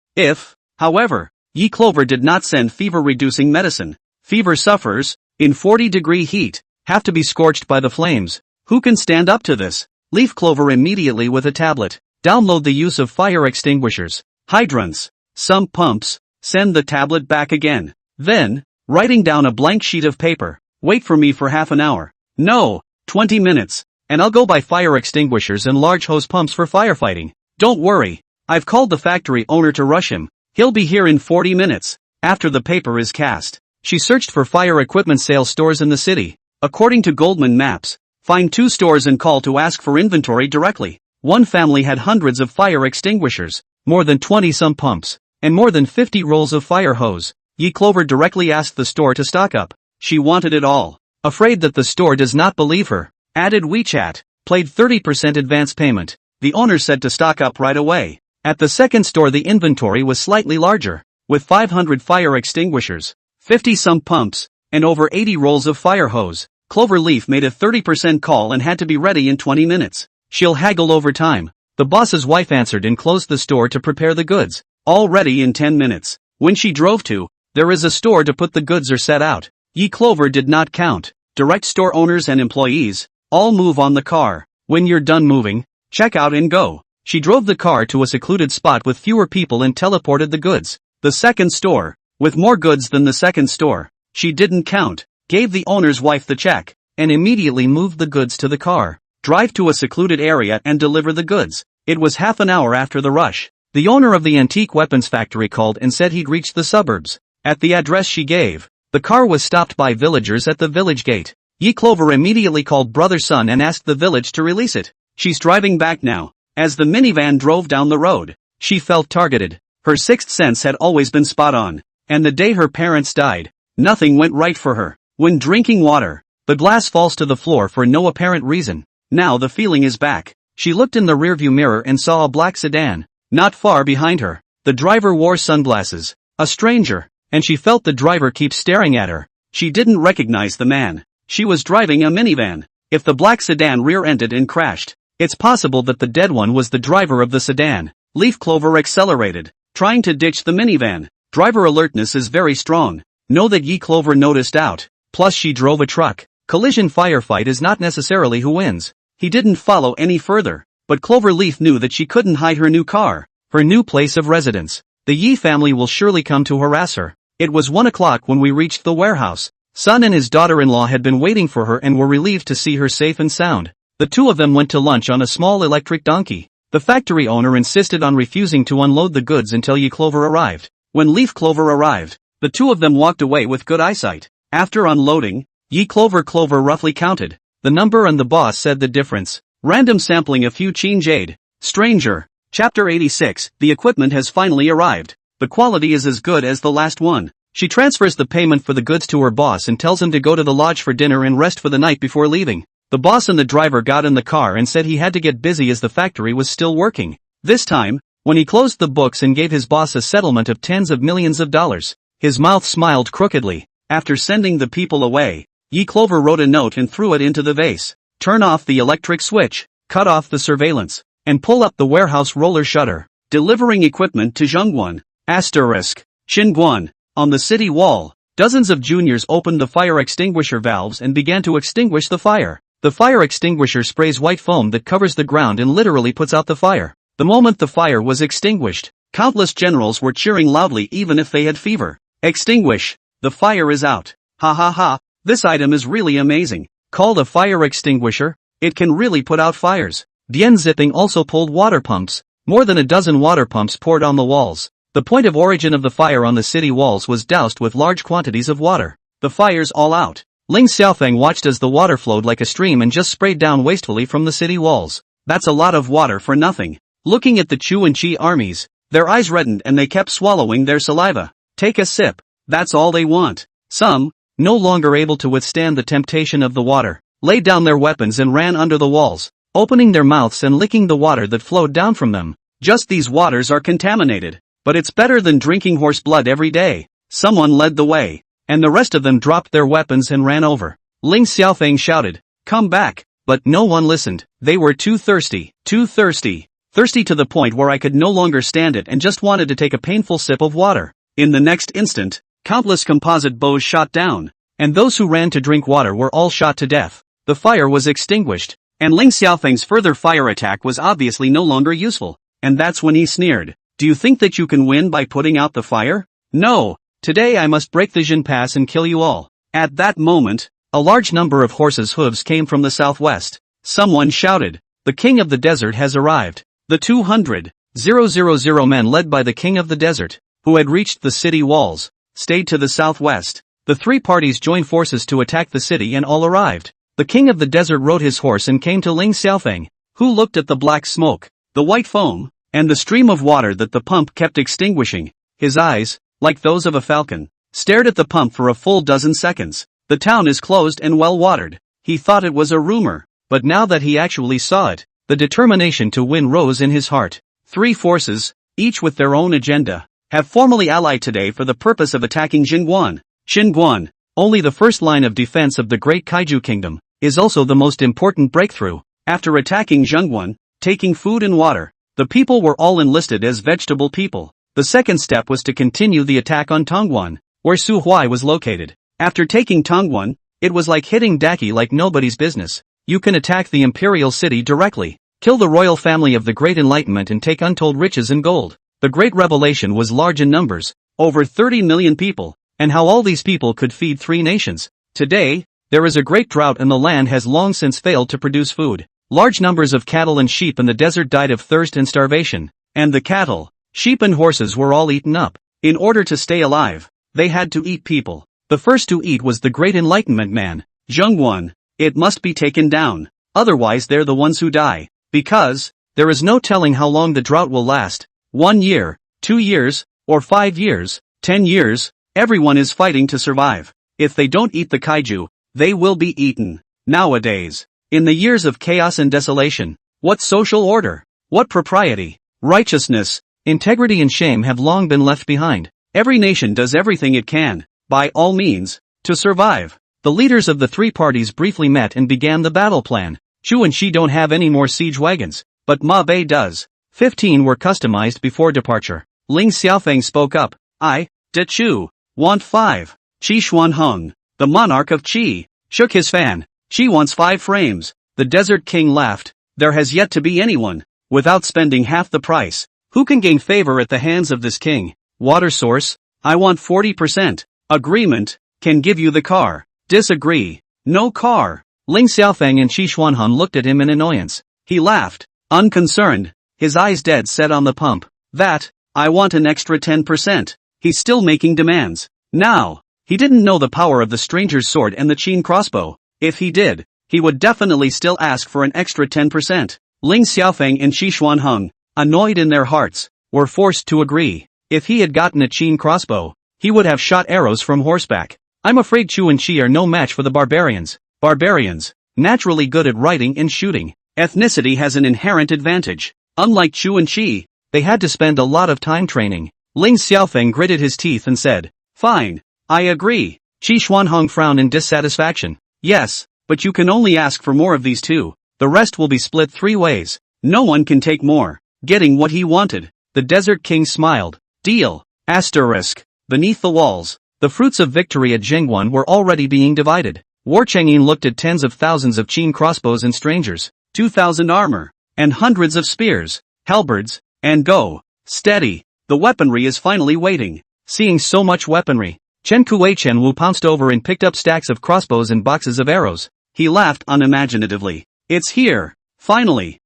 Speaker 1: However, Yi Clover did not send fever-reducing medicine. Fever sufferers, in 40-degree heat, have to be scorched by the flames. Who can stand up to this? Leaf Clover immediately with a tablet. Download the use of fire extinguishers, hydrants, sump pumps, send the tablet back again. Then, writing down a blank sheet of paper, wait for me for half an hour. No, 20 minutes. And I'll go buy fire extinguishers and large hose pumps for firefighting. Don't worry, I've called the factory owner to rush him. He'll be here in 40 minutes, after the paper is cast. She searched for fire equipment sales stores in the city. According to Goldman Maps, find 2 stores and call to ask for inventory directly. One family had hundreds of fire extinguishers, more than 20 sump pumps, and more than 50 rolls of fire hose. Yi Clover directly asked the store to stock up. She wanted it all. Afraid that the store does not believe her, added WeChat, played 30% advance payment. The owner said to stock up right away. At the second store the inventory was slightly larger, with 500 fire extinguishers, 50 sump pumps, and over 80 rolls of fire hose. Clover Leaf made a 30% call and had to be ready in 20 minutes. She'll haggle over time. The boss's wife answered and closed the store to prepare the goods. All ready in 10 minutes. When she drove to, there is a store to put the goods are set out. Yi Clover did not count. Direct store owners and employees, all move on the car. When you're done moving, check out and go. She drove the car to a secluded spot with fewer people and teleported the goods. The second store, with more goods than the second store. She didn't count, gave the owner's wife the check, and immediately moved the goods to the car. Drive to a secluded area and deliver the goods. It was half an hour after the rush. The owner of the antique weapons factory called and said he'd reached the suburbs. At the address she gave, the car was stopped by villagers at the village gate. Yi Clover immediately called Brother Sun and asked the village to release it. She's driving back now. As the minivan drove down the road, she felt targeted. Her sixth sense had always been spot on. And the day her parents died, nothing went right for her. When drinking water, the glass falls to the floor for no apparent reason. Now the feeling is back. She looked in the rearview mirror and saw a black sedan. Not far behind her, the driver wore sunglasses. A stranger. And she felt the driver keep staring at her. She didn't recognize the man. She was driving a minivan. If the black sedan rear-ended and crashed, it's possible that the dead one was the driver of the sedan. Leaf Clover accelerated, trying to ditch the minivan. Driver alertness is very strong. Know that Yi Clover noticed out. Plus she drove a truck. Collision firefight is not necessarily who wins. He didn't follow any further. But Clover Leaf knew that she couldn't hide her new car, her new place of residence. The Yi family will surely come to harass her. It was 1 o'clock when we reached the warehouse. Sun and his daughter-in-law had been waiting for her and were relieved to see her safe and sound. The two of them went to lunch on a small electric donkey. The factory owner insisted on refusing to unload the goods until Yi Clover arrived. When Leaf Clover arrived, the two of them walked away with good eyesight. After unloading, Yi Clover roughly counted the number and the boss said the difference. Random sampling a few change-aid. Stranger. Chapter 86, the equipment has finally arrived. The quality is as good as the last one. She transfers the payment for the goods to her boss and tells him to go to the lodge for dinner and rest for the night before leaving. The boss and the driver got in the car and said he had to get busy as the factory was still working. This time, when he closed the books and gave his boss a settlement of tens of millions of dollars, his mouth smiled crookedly. After sending the people away, Yi Clover wrote a note and threw it into the vase. Turn off the electric switch, cut off the surveillance, and pull up the warehouse roller shutter. Delivering equipment to Zhongguan. Asterisk. Xinguan. On the city wall, dozens of juniors opened the fire extinguisher valves and began to extinguish the fire. The fire extinguisher sprays white foam that covers the ground and literally puts out the fire. The moment the fire was extinguished, countless generals were cheering loudly even if they had fever. Extinguish. The fire is out. Ha ha ha. This item is really amazing. Called a fire extinguisher, it can really put out fires. Dian Ziping also pulled water pumps. More than a dozen water pumps poured on the walls. The point of origin of the fire on the city walls was doused with large quantities of water. The fire's all out. Ling Xiaofeng watched as the water flowed like a stream and just sprayed down wastefully from the city walls. That's a lot of water for nothing. Looking at the Chu and Qi armies, their eyes reddened and they kept swallowing their saliva. Take a sip. That's all they want. Some, no longer able to withstand the temptation of the water, laid down their weapons and ran under the walls, opening their mouths and licking the water that flowed down from them. Just these waters are contaminated. But it's better than drinking horse blood every day. Someone led the way, and the rest of them dropped their weapons and ran over. Ling Xiaofeng shouted, "Come back!" But no one listened. They were too thirsty. Thirsty to the point where I could no longer stand it and just wanted to take a painful sip of water. In the next instant, countless composite bows shot down, and those who ran to drink water were all shot to death. The fire was extinguished, and Ling Xiaofeng's further fire attack was obviously no longer useful. And that's when he sneered. Do you think that you can win by putting out the fire? No. Today I must break the Jin Pass and kill you all. At that moment, a large number of horses' hooves came from the southwest. Someone shouted, "The king of the desert has arrived." The 200,000 men led by the king of the desert, who had reached the city walls, stayed to the southwest. The three parties joined forces to attack the city and all arrived. The king of the desert rode his horse and came to Ling Xiaofeng, who looked at the black smoke, the white foam, and the stream of water that the pump kept extinguishing. His eyes, like those of a falcon, stared at the pump for a full dozen seconds. The town is closed and well watered. He thought it was a rumor, but now that he actually saw it, the determination to win rose in his heart. Three forces, each with their own agenda, have formally allied today for the purpose of attacking Xinguan. Xinguan, only the first line of defense of the great Kaiju kingdom, is also the most important breakthrough. After attacking Xinguan, taking food and water, the people were all enlisted as vegetable people. The second step was to continue the attack on Tongguan, where Su Huai was located. After taking Tongguan, it was like hitting Daki like nobody's business. You can attack the imperial city directly, kill the royal family of the Great Enlightenment and take untold riches and gold. The Great Revelation was large in numbers, over 30 million people, and how all these people could feed 3 nations. Today, there is a great drought and the land has long since failed to produce food. Large numbers of cattle and sheep in the desert died of thirst and starvation, and the cattle, sheep and horses were all eaten up. In order to stay alive, they had to eat people. The first to eat was the Great Enlightenment man. Zhengguan, it must be taken down. Otherwise they're the ones who die. Because, there is no telling how long the drought will last. 1 year, 2 years, or 5 years, 10 years, everyone is fighting to survive. If they don't eat the kaiju, they will be eaten. Nowadays, in the years of chaos and desolation, what social order, what propriety, righteousness, integrity and shame have long been left behind. Every nation does everything it can, by all means, to survive. The leaders of the three parties briefly met and began the battle plan. Chu and Shi don't have any more siege wagons, but Ma Bei does. 15 were customized before departure. Ling Xiaofeng spoke up. I, De Chu, want 5. Qi Xuanheng, the monarch of Qi, shook his fan. Qi wants 5 frames. The Desert King laughed. There has yet to be anyone, without spending half the price, who can gain favor at the hands of this king. Water source, I want 40%. Agreement, can give you the car. Disagree. No car. Ling Xiaofeng and Qi Xuanheng looked at him in annoyance. He laughed, unconcerned, his eyes dead set on the pump. That, I want an extra 10%. He's still making demands. Now, he didn't know the power of the stranger's sword and the Qin crossbow. If he did, he would definitely still ask for an extra 10%. Ling Xiaofeng and Qi Xuanheng, annoyed in their hearts, were forced to agree. If he had gotten a Qin crossbow, he would have shot arrows from horseback. I'm afraid Chu and Qi are no match for the barbarians. Barbarians, naturally good at writing and shooting. Ethnicity has an inherent advantage. Unlike Chu and Qi, they had to spend a lot of time training. Ling Xiaofeng gritted his teeth and said, fine, I agree. Qi Xuanheng frowned in dissatisfaction. Yes, but you can only ask for more of these 2. The rest will be split 3 ways. No one can take more. Getting what he wanted. The Desert King smiled. Deal. Asterisk. Beneath the walls, the fruits of victory at Zhengguan were already being divided. War Chang'in looked at tens of thousands of Qin crossbows and strangers, 2,000 armor, and hundreds of spears, halberds, and go. Steady. The weaponry is finally waiting. Seeing so much weaponry, Chen Kuei-chen Wu pounced over and picked up stacks of crossbows and boxes of arrows. He laughed unimaginatively. It's here. Finally.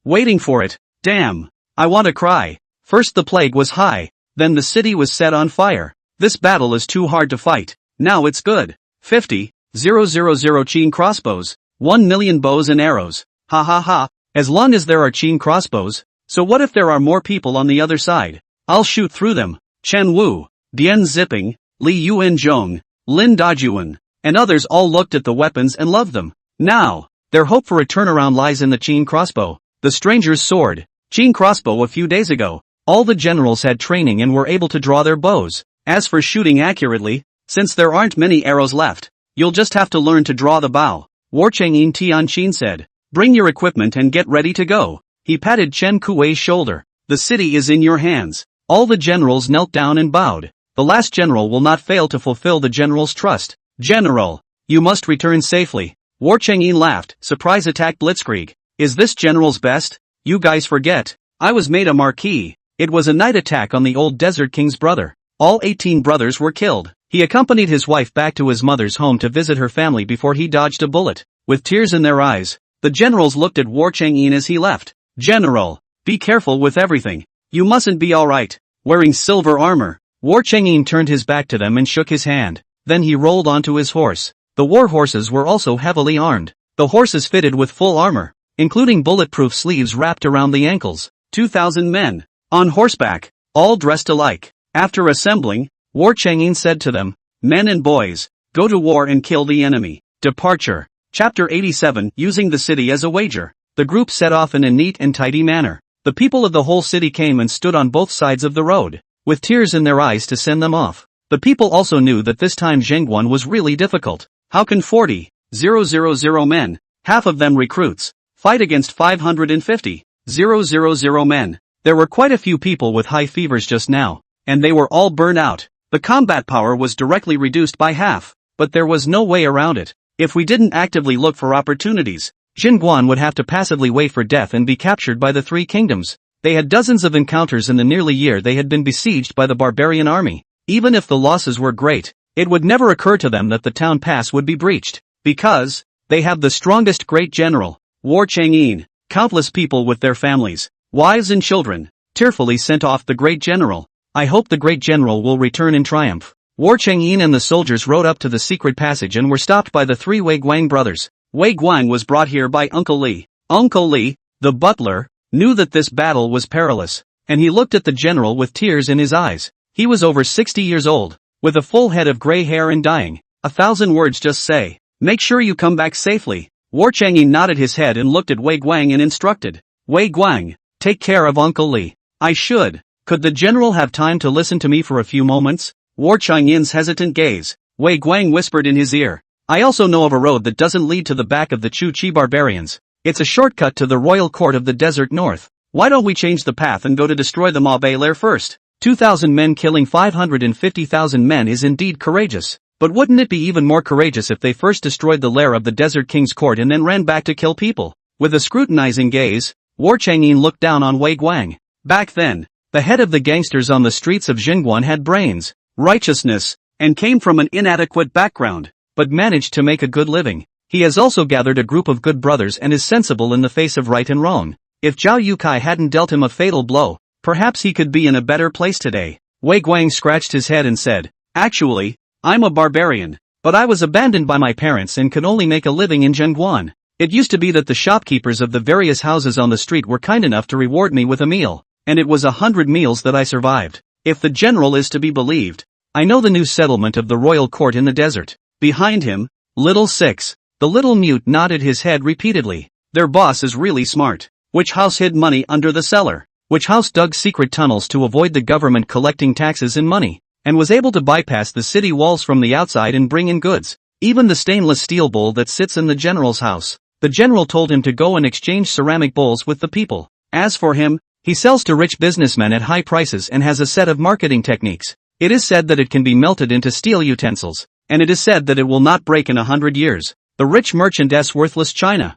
Speaker 1: Waiting for it. Damn. I want to cry. First the plague was high, then the city was set on fire. This battle is too hard to fight. Now it's good. 50,000 Qin crossbows, 1 million bows and arrows. Ha ha ha. As long as there are Qin crossbows, so what if there are more people on the other side? I'll shoot through them. Chen Wu, Dian Zipping, Li Yuanzhong, Lin Dajuan, and others all looked at the weapons and loved them. Now, their hope for a turnaround lies in the Qin crossbow. The stranger's sword. Qin crossbow a few days ago. All the generals had training and were able to draw their bows. As for shooting accurately, since there aren't many arrows left, you'll just have to learn to draw the bow. War Chang'in Tianqin said. Bring your equipment and get ready to go. He patted Chen Kuei's shoulder. The city is in your hands. All the generals knelt down and bowed. The last general will not fail to fulfill the general's trust. General, you must return safely. War Chang'in laughed. Surprise attack blitzkrieg. Is this general's best? You guys forget. I was made a marquis. It was a night attack on the old Desert King's brother. All 18 brothers were killed. He accompanied his wife back to his mother's home to visit her family before he dodged a bullet. With tears in their eyes, the generals looked at War Chang'in as he left. General, be careful with everything. You mustn't be alright, wearing silver armor. War Chang'in turned his back to them and shook his hand. Then he rolled onto his horse. The war horses were also heavily armed. The horses fitted with full armor, including bulletproof sleeves wrapped around the ankles. 2,000 men, on horseback, all dressed alike. After assembling, War Chang'in said to them, men and boys, go to war and kill the enemy. Departure. Chapter 87. Using the city as a wager. The group set off in a neat and tidy manner. The people of the whole city came and stood on both sides of the road, with tears in their eyes to send them off. The people also knew that this time Zhengguan was really difficult. How can 40,000 men, half of them recruits, fight against 550,000 men? There were quite a few people with high fevers just now, and they were all burned out. The combat power was directly reduced by half, but there was no way around it. If we didn't actively look for opportunities, Zhengguan would have to passively wait for death and be captured by the three kingdoms. They had dozens of encounters in the nearly year they had been besieged by the barbarian army. Even if the losses were great, it would never occur to them that the town pass would be breached, because they have the strongest great general, War Chang'in. Countless people with their families, wives and children, tearfully sent off the great general. I hope the great general will return in triumph. War Changyin and the soldiers rode up to the secret passage and were stopped by the three Wei Guang brothers. Wei Guang was brought here by Uncle Li. Uncle Li, the butler, knew that this battle was perilous, and he looked at the general with tears in his eyes. He was over 60 years old, with a full head of gray hair and dying. 1,000 words just say, "Make sure you come back safely." War Changyin nodded his head and looked at Wei Guang and instructed, "Wei Guang, take care of Uncle Li." "I should. Could the general have time to listen to me for a few moments?" War Changyin's hesitant gaze. Wei Guang whispered in his ear, "I also know of a road that doesn't lead to the back of the Chu Chi barbarians. It's a shortcut to the royal court of the desert north. Why don't we change the path and go to destroy the Mabe lair first?" 2,000 men killing 550,000 men is indeed courageous, but wouldn't it be even more courageous if they first destroyed the lair of the desert king's court and then ran back to kill people? With a scrutinizing gaze, War Changyin looked down on Wei Guang. Back then, the head of the gangsters on the streets of Jingguan had brains, righteousness, and came from an inadequate background, but managed to make a good living. He has also gathered a group of good brothers and is sensible in the face of right and wrong. If Zhao Yukai hadn't dealt him a fatal blow, perhaps he could be in a better place today. Wei Guang scratched his head and said, "Actually, I'm a barbarian, but I was abandoned by my parents and could only make a living in Jingguan. It used to be that the shopkeepers of the various houses on the street were kind enough to reward me with a meal, and it was 100 meals that I survived. If the general is to be believed, I know the new settlement of the royal court in the desert." Behind him, Little Six, the little mute nodded his head repeatedly. Their boss is really smart. Which house hid money under the cellar? Which house dug secret tunnels to avoid the government collecting taxes and money, and was able to bypass the city walls from the outside and bring in goods? Even the stainless steel bowl that sits in the general's house. The general told him to go and exchange ceramic bowls with the people. As for him, he sells to rich businessmen at high prices and has a set of marketing techniques. It is said that it can be melted into steel utensils, and it is said that it will not break in 100 years. The rich merchant's worthless china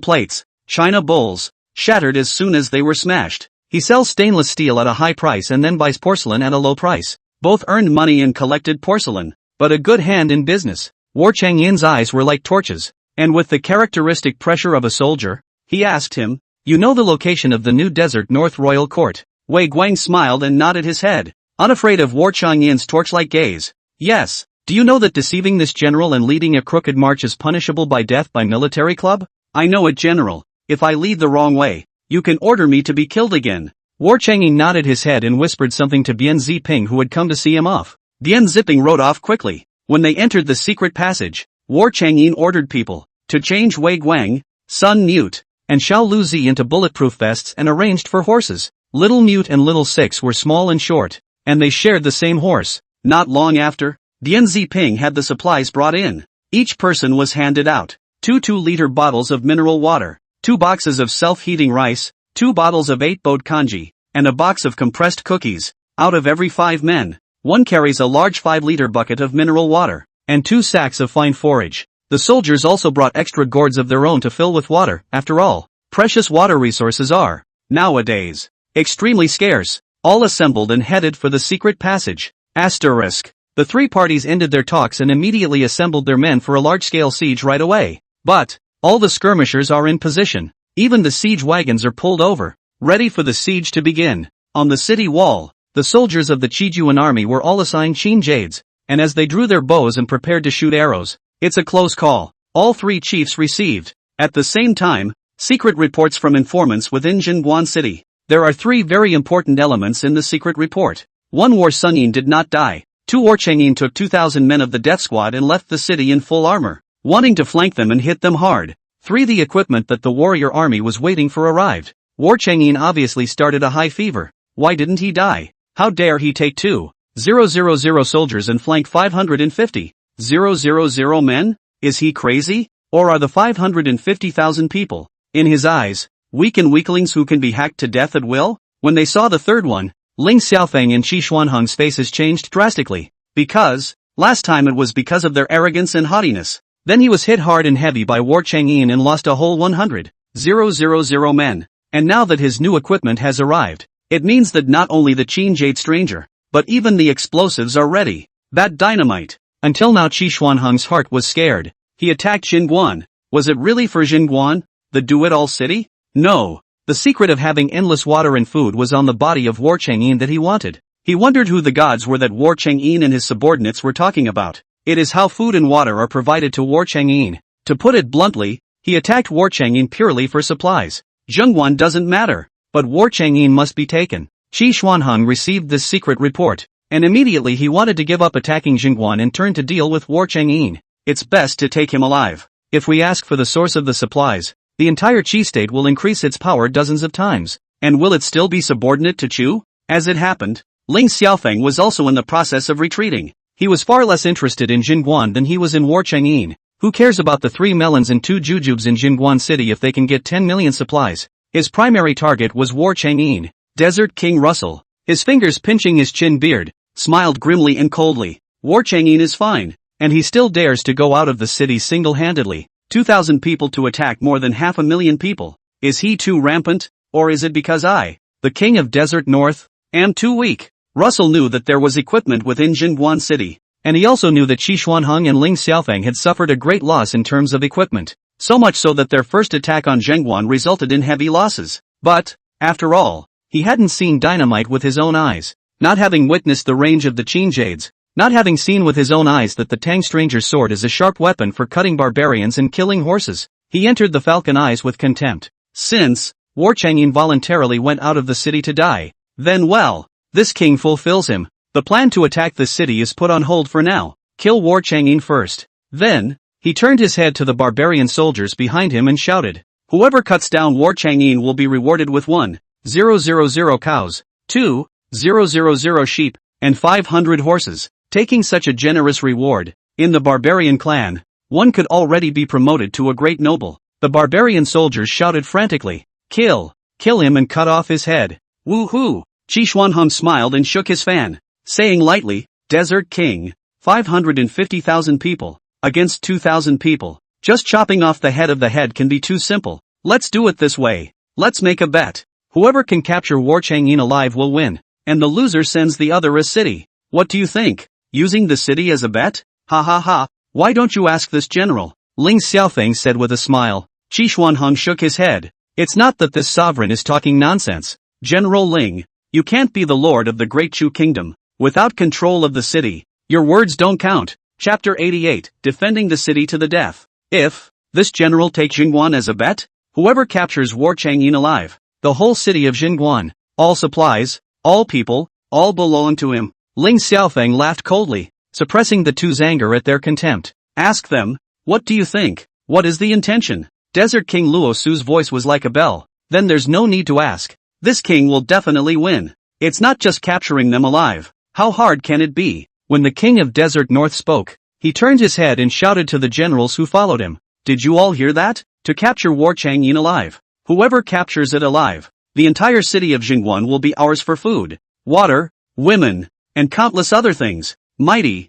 Speaker 1: plates, china bowls, shattered as soon as they were smashed. He sells stainless steel at a high price and then buys porcelain at a low price. Both earned money and collected porcelain, but a good hand in business. War Changyin's eyes were like torches, and with the characteristic pressure of a soldier, he asked him, "You know the location of the new desert north royal court?" Wei Guang smiled and nodded his head, unafraid of War Changyin's torch-like gaze. "Yes. Do you know that deceiving this general and leading a crooked march is punishable by death by military club?" "I know it, General. If I lead the wrong way, you can order me to be killed again." War Changyin nodded his head and whispered something to Bian Ziping, who had come to see him off. Bian Ziping rode off quickly. When they entered the secret passage, War Changyin ordered people to change Wei Guang, Sun Mute, and Xiao Luzi into bulletproof vests and arranged for horses. Little Mute and Little Six were small and short, and they shared the same horse. Not long after, Dian Ziping had the supplies brought in. Each person was handed out 2 2-liter bottles of mineral water, 2 boxes of self-heating rice, 2 bottles of 8-bod kanji, and a box of compressed cookies. Out of every 5 men, one carries a large 5-liter bucket of mineral water, and 2 sacks of fine forage. The soldiers also brought extra gourds of their own to fill with water. After all, precious water resources are, nowadays, extremely scarce. All assembled and headed for the secret passage. Asterisk. The 3 parties ended their talks and immediately assembled their men for a large-scale siege right away. But, all the skirmishers are in position. Even the siege wagons are pulled over, ready for the siege to begin. On the city wall, the soldiers of the Chijuan army were all assigned Qin Jades, and as they drew their bows and prepared to shoot arrows, it's a close call. All 3 chiefs received, at the same time, secret reports from informants within Jingguan City. There are 3 very important elements in the secret report. 1. War Sunyin did not die. 2. War Changyin took 2,000 men of the death squad and left the city in full armor, wanting to flank them and hit them hard. 3. The equipment that the warrior army was waiting for arrived. War Changyin obviously started a high fever. Why didn't he die? How dare he take 2,000 soldiers and flank 550,000 men? Is he crazy? Or are the 550,000 people, in his eyes, weak and weaklings who can be hacked to death at will? When they saw the third one, Ling Xiaofeng and Qi Xuanheng's faces changed drastically. Because, last time it was because of their arrogance and haughtiness. Then he was hit hard and heavy by War Changyin and lost a whole 100,000 men. And now that his new equipment has arrived, it means that not only the Qin Jade stranger, but even the explosives are ready. That dynamite. Until now Qi Xuanheng's heart was scared. He attacked Jingguan. Was it really for Jingguan, the do-it-all city? No. The secret of having endless water and food was on the body of War Changyin that he wanted. He wondered who the gods were that War Chang'an and his subordinates were talking about. It is how food and water are provided to War Chang'an. To put it bluntly, he attacked War Chang'an purely for supplies. Zhengguan doesn't matter, but War Chang'an must be taken. Qi Xuanheng received this secret report, and immediately he wanted to give up attacking Zhengguan and turn to deal with War Chang'an. It's best to take him alive. If we ask for the source of the supplies, the entire Qi state will increase its power dozens of times. And will it still be subordinate to Chu? As it happened, Ling Xiaofeng was also in the process of retreating. He was far less interested in Jingguan than he was in War Chang'an. Who cares about the 3 melons and 2 jujubes in Jingguan City if they can get 10 million supplies? His primary target was War Chang'an. Desert King Russell, his fingers pinching his chin beard, smiled grimly and coldly. War Chang'an is fine, and he still dares to go out of the city single-handedly. 2,000 people to attack more than 500,000 people. Is he too rampant, or is it because I, the king of Desert North, am too weak? Russell knew that there was equipment within Jingguan City, and he also knew that Qi Xuanheng and Ling Xiaofeng had suffered a great loss in terms of equipment, so much so that their first attack on Zhengguan resulted in heavy losses. But, after all, he hadn't seen dynamite with his own eyes, not having witnessed the range of the Qin Jades, not having seen with his own eyes that the Tang Stranger's sword is a sharp weapon for cutting barbarians and killing horses. He entered the Falcon Eyes with contempt. Since War Chang'an voluntarily went out of the city to die, then well, this king fulfills him. The plan to attack the city is put on hold for now. Kill War Chang'an first. Then, he turned his head to the barbarian soldiers behind him and shouted, whoever cuts down War Chang'an will be rewarded with 1,000 cows, 2,000 sheep, and 500 horses. Taking such a generous reward, in the barbarian clan, one could already be promoted to a great noble. The barbarian soldiers shouted frantically, kill him and cut off his head. Woo-hoo! Qi Xuanheng smiled and shook his fan, saying lightly, Desert King, 550,000 people, against 2,000 people. Just chopping off the head can be too simple. Let's do it this way. Let's make a bet. Whoever can capture War Chang'an alive will win, and the loser sends the other a city. What do you think? Using the city as a bet? Ha ha ha, why don't you ask this general? Ling Xiaofeng said with a smile. Qi Xuanheng shook his head. It's not that this sovereign is talking nonsense. General Ling, you can't be the lord of the great Chu kingdom without control of the city. Your words don't count. Chapter 88, Defending the City to the Death. If this general takes Jingguan as a bet, whoever captures War Chang'an alive, the whole city of Jingguan, all supplies, all people, all belong to him. Ling Xiaofeng laughed coldly, suppressing the two's anger at their contempt. Ask them, what do you think? What is the intention? Desert King Luo Su's voice was like a bell. Then there's no need to ask. This king will definitely win. It's not just capturing them alive. How hard can it be? When the king of Desert North spoke, he turned his head and shouted to the generals who followed him. Did you all hear that? To capture War Chang'an alive. Whoever captures it alive, the entire city of Jingguan will be ours for food, water, women, and countless other things. Mighty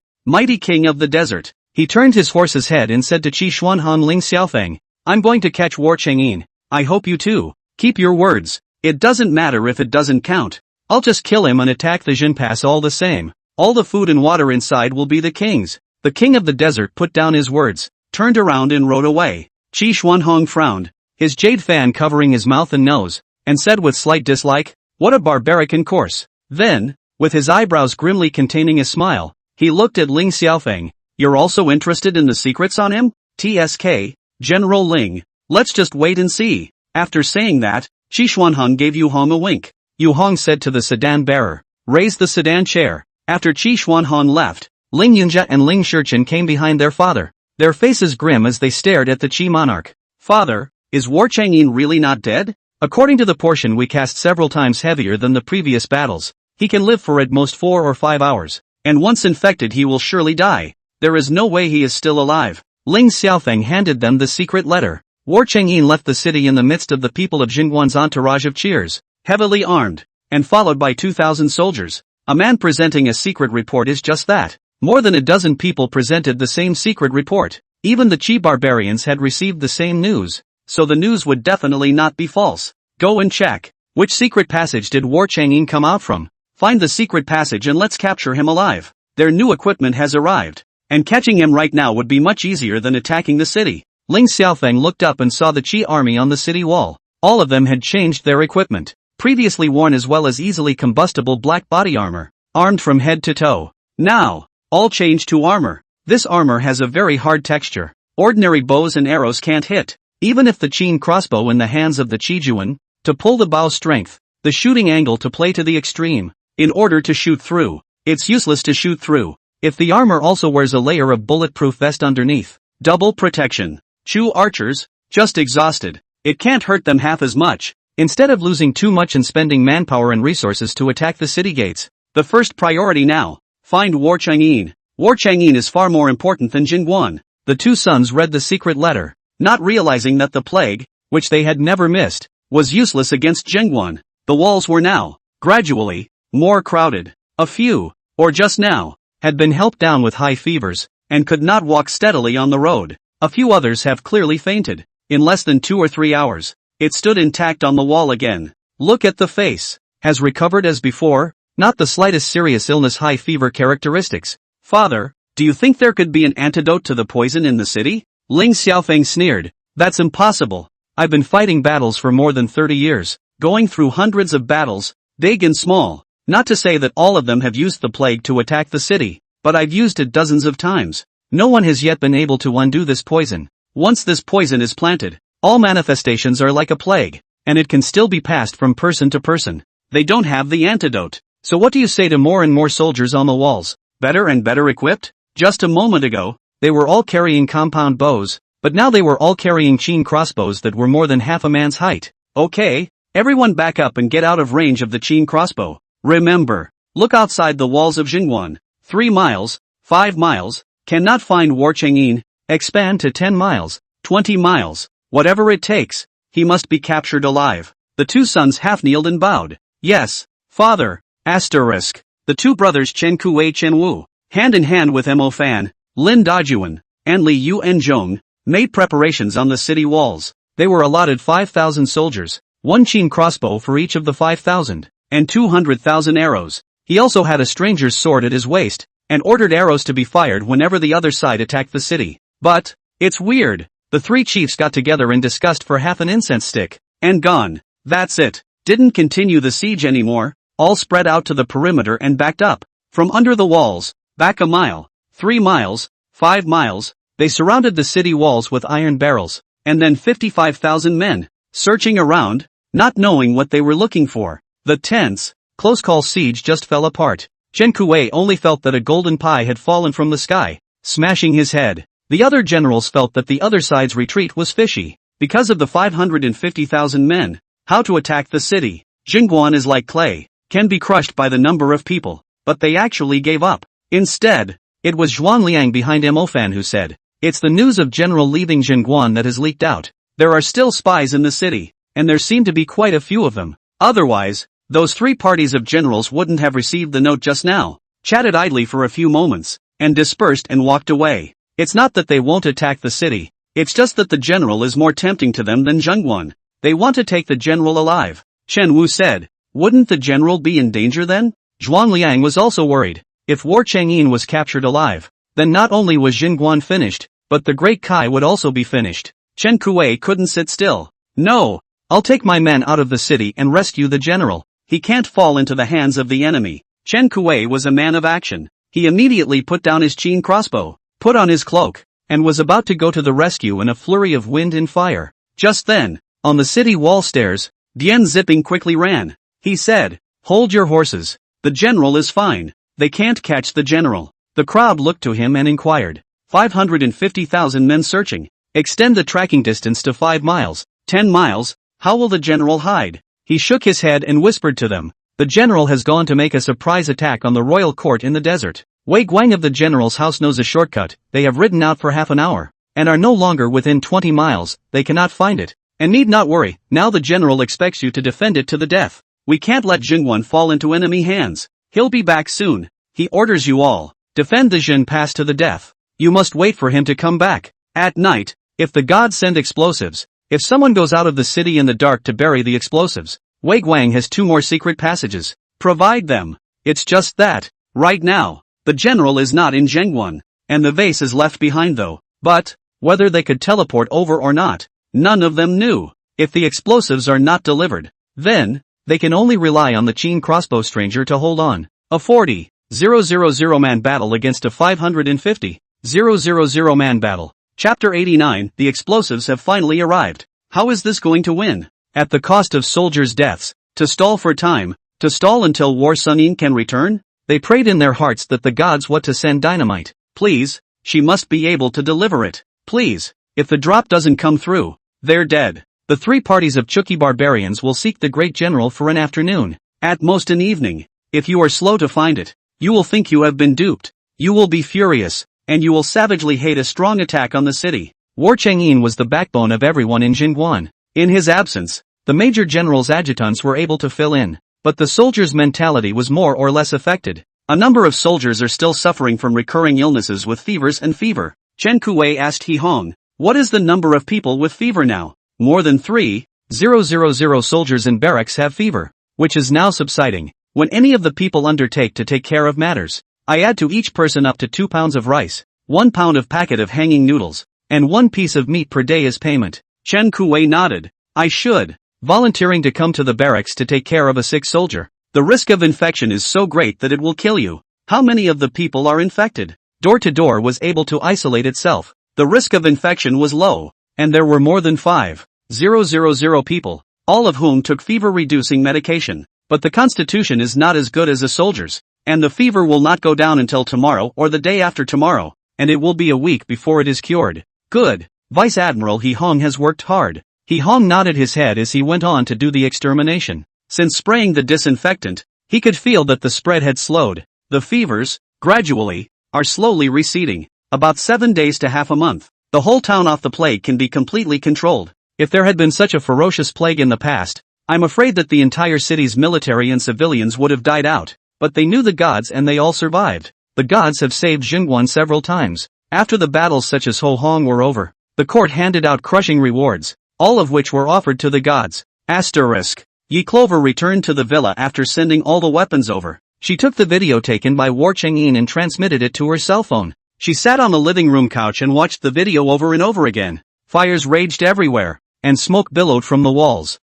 Speaker 1: king of the desert. He turned his horse's head and said to Qi Xuanheng Ling Xiaofeng, I'm going to catch War Chang'an. I hope you too. Keep your words. It doesn't matter if it doesn't count. I'll just kill him and attack the Jin Pass all the same. All the food and water inside will be the king's. The king of the desert put down his words, turned around and rode away. Qi Xuanheng frowned, his jade fan covering his mouth and nose, and said with slight dislike, what a barbaric course. Then, with his eyebrows grimly containing a smile, he looked at Ling Xiaofeng. You're also interested in the secrets on him? TSK, General Ling. Let's just wait and see. After saying that, Qi Xuanheng gave Yu Hong a wink. Yu Hong said to the sedan bearer, raise the sedan chair. After Qi Xuanheng left, Ling Yunjia and Ling Shurchen came behind their father, their faces grim as they stared at the Qi monarch. Father, is War Chang'an really not dead? According to the portion we cast several times heavier than the previous battles, he can live for at most 4 or 5 hours, and once infected he will surely die. There is no way he is still alive. Ling Xiaofeng handed them the secret letter. War Chang'an left the city in the midst of the people of Jingguan's entourage of cheers, heavily armed, and followed by 2,000 soldiers. A man presenting a secret report is just that. More than a dozen people presented the same secret report. Even the Qi barbarians had received the same news, so the news would definitely not be false. Go and check. Which secret passage did War Chang'an come out from? Find the secret passage and let's capture him alive. Their new equipment has arrived, and catching him right now would be much easier than attacking the city. Ling Xiaofeng looked up and saw the Qi army on the city wall. All of them had changed their equipment, previously worn as well as easily combustible black body armor. armed from head to toe. Now, all change to armor. This armor has a very hard texture. Ordinary bows and arrows can't hit. Even if the Qin crossbow in the hands of the Chijuan, to pull the bow strength, the shooting angle to play to the extreme, in order to shoot through, it's useless to shoot through. If the armor also wears a layer of bulletproof vest underneath, double protection. Chu archers, just exhausted. It can't hurt them half as much. Instead of losing too much and spending manpower and resources to attack the city gates, the first priority now, find War Chang'in. War Chang'in is far more important than Jingguan. The two sons read the secret letter, not realizing that the plague, which they had never missed, was useless against Jingguan. The walls were now, gradually, more crowded. A few, or just now, had been helped down with high fevers, and could not walk steadily on the road. A few others have clearly fainted. In less than 2 or 3 hours, it stood intact on the wall again. Look at the face. Has recovered as before, not the slightest serious illness, high fever characteristics. Father, do you think there could be an antidote to the poison in the city? Ling Xiaofeng sneered. That's impossible. I've been fighting battles for more than 30 years, going through hundreds of battles, big and small. Not to say that all of them have used the plague to attack the city, but I've used it dozens of times. No one has yet been able to undo this poison. Once this poison is planted, all manifestations are like a plague, and it can still be passed from person to person. They don't have the antidote. So what do you say to more and more soldiers on the walls, better and better equipped? Just a moment ago, they were all carrying compound bows, but now they were all carrying Qin crossbows that were more than half a man's height. Okay, everyone back up and get out of range of the Qin crossbow. Remember, look outside the walls of Jingguan. 3 miles, 5 miles, cannot find War Chang'in. Expand to 10 miles, 20 miles, whatever it takes. He must be captured alive. The two sons half kneeled and bowed. Yes, father. Asterisk. The two brothers Chen Kuei Chen Wu, hand in hand with Mo Fan, Lin Dajuan, and Li Yu Zhong, made preparations on the city walls. They were allotted 5,000 soldiers, 1 Qin crossbow for each of the 5,000, and 200,000 arrows. He also had a stranger's sword at his waist, and ordered arrows to be fired whenever the other side attacked the city. But, it's weird, the 3 chiefs got together and discussed for half an incense stick, and gone. That's it. Didn't continue the siege anymore, all spread out to the perimeter and backed up. From under the walls, back a mile, 3 miles, 5 miles, they surrounded the city walls with iron barrels, and then 55,000 men, searching around, not knowing what they were looking for. The tense, close call siege just fell apart. Chen Kuei only felt that a golden pie had fallen from the sky, smashing his head. The other generals felt that the other side's retreat was fishy, because of the 550,000 men. How to attack the city? Jingguan is like clay, can be crushed by the number of people, but they actually gave up. Instead, it was Zhuanliang behind Mofan who said, "It's the news of General leaving Jingguan that has leaked out. There are still spies in the city, and there seem to be quite a few of them. Otherwise, those 3 parties of generals wouldn't have received the note just now," chatted idly for a few moments, and dispersed and walked away. It's not that they won't attack the city, it's just that the general is more tempting to them than Zhengguan. They want to take the general alive. Chen Wu said, "Wouldn't the general be in danger then?" Zhuanliang was also worried. If War Chang'in was captured alive, then not only was Jingguan finished, but the Great Kai would also be finished. Chen Kuei couldn't sit still. "No, I'll take my men out of the city and rescue the general. He can't fall into the hands of the enemy." Chen Kuei was a man of action. He immediately put down his Qin crossbow, put on his cloak, and was about to go to the rescue in a flurry of wind and fire. Just then, on the city wall stairs, Dian Zipping quickly ran. He said, "Hold your horses. The general is fine. They can't catch the general." The crowd looked to him and inquired. 550,000 men searching. Extend the tracking distance to 5 miles, 10 miles, how will the general hide? He shook his head and whispered to them, "The general has gone to make a surprise attack on the royal court in the desert. Wei Guang of the general's house knows a shortcut. They have ridden out for half an hour, and are no longer within 20 miles, they cannot find it. And need not worry, now the general expects you to defend it to the death. We can't let Jingguan fall into enemy hands. He'll be back soon. He orders you all, defend the Jin Pass to the death. You must wait for him to come back. At night, if the gods send explosives, if someone goes out of the city in the dark to bury the explosives, Wei Guang has 2 more secret passages. Provide them. It's just that, right now, the general is not in Jingguan, and the vase is left behind though. But, whether they could teleport over or not, none of them knew. If the explosives are not delivered, then, they can only rely on the Qin crossbow stranger to hold on. A 40,000 man battle against a 550,000 man battle. Chapter 89, the explosives have finally arrived. How is this going to win? At the cost of soldiers' deaths. To stall for time. To stall until War Sunin can return? They prayed in their hearts that the gods what to send dynamite. Please, she must be able to deliver it. Please, if the drop doesn't come through, they're dead. The three parties of Chuki barbarians will seek the great general for an afternoon. At most an evening. If you are slow to find it, you will think you have been duped. You will be furious, and you will savagely hate a strong attack on the city. War Chang'in was the backbone of everyone in Jingguan. In his absence, the major general's adjutants were able to fill in, but the soldiers' mentality was more or less affected. A number of soldiers are still suffering from recurring illnesses with fevers and fever. Chen Kuei asked He Hong, what is the number of people with fever now? More than 3,000 soldiers in barracks have fever, which is now subsiding. When any of the people undertake to take care of matters, I add to each person up to 2 pounds of rice, 1 pound of packet of hanging noodles, and 1 piece of meat per day as payment. Chen Kuei nodded. I should. Volunteering to come to the barracks to take care of a sick soldier. The risk of infection is so great that it will kill you. How many of the people are infected? Door to door was able to isolate itself. The risk of infection was low, and there were more than 5,000 people, all of whom took fever-reducing medication. But the constitution is not as good as a soldier's, and the fever will not go down until tomorrow or the day after tomorrow, and it will be a week before it is cured. Good. Vice Admiral He Hong has worked hard. He Hong nodded his head as he went on to do the extermination. Since spraying the disinfectant, he could feel that the spread had slowed. The fevers, gradually, are slowly receding. About 7 days to half a month. The whole town off the plague can be completely controlled. If there had been such a ferocious plague in the past, I'm afraid that the entire city's military and civilians would have died out, but they knew the gods and they all survived. The gods have saved Jingguan several times. After the battles such as Ho Hong were over, the court handed out crushing rewards, all of which were offered to the gods. Asterisk. Yi Clover returned to the villa after sending all the weapons over. She took the video taken by War Chang'in and transmitted it to her cell phone. She sat on the living room couch and watched the video over and over again. Fires raged everywhere, and smoke billowed from the walls,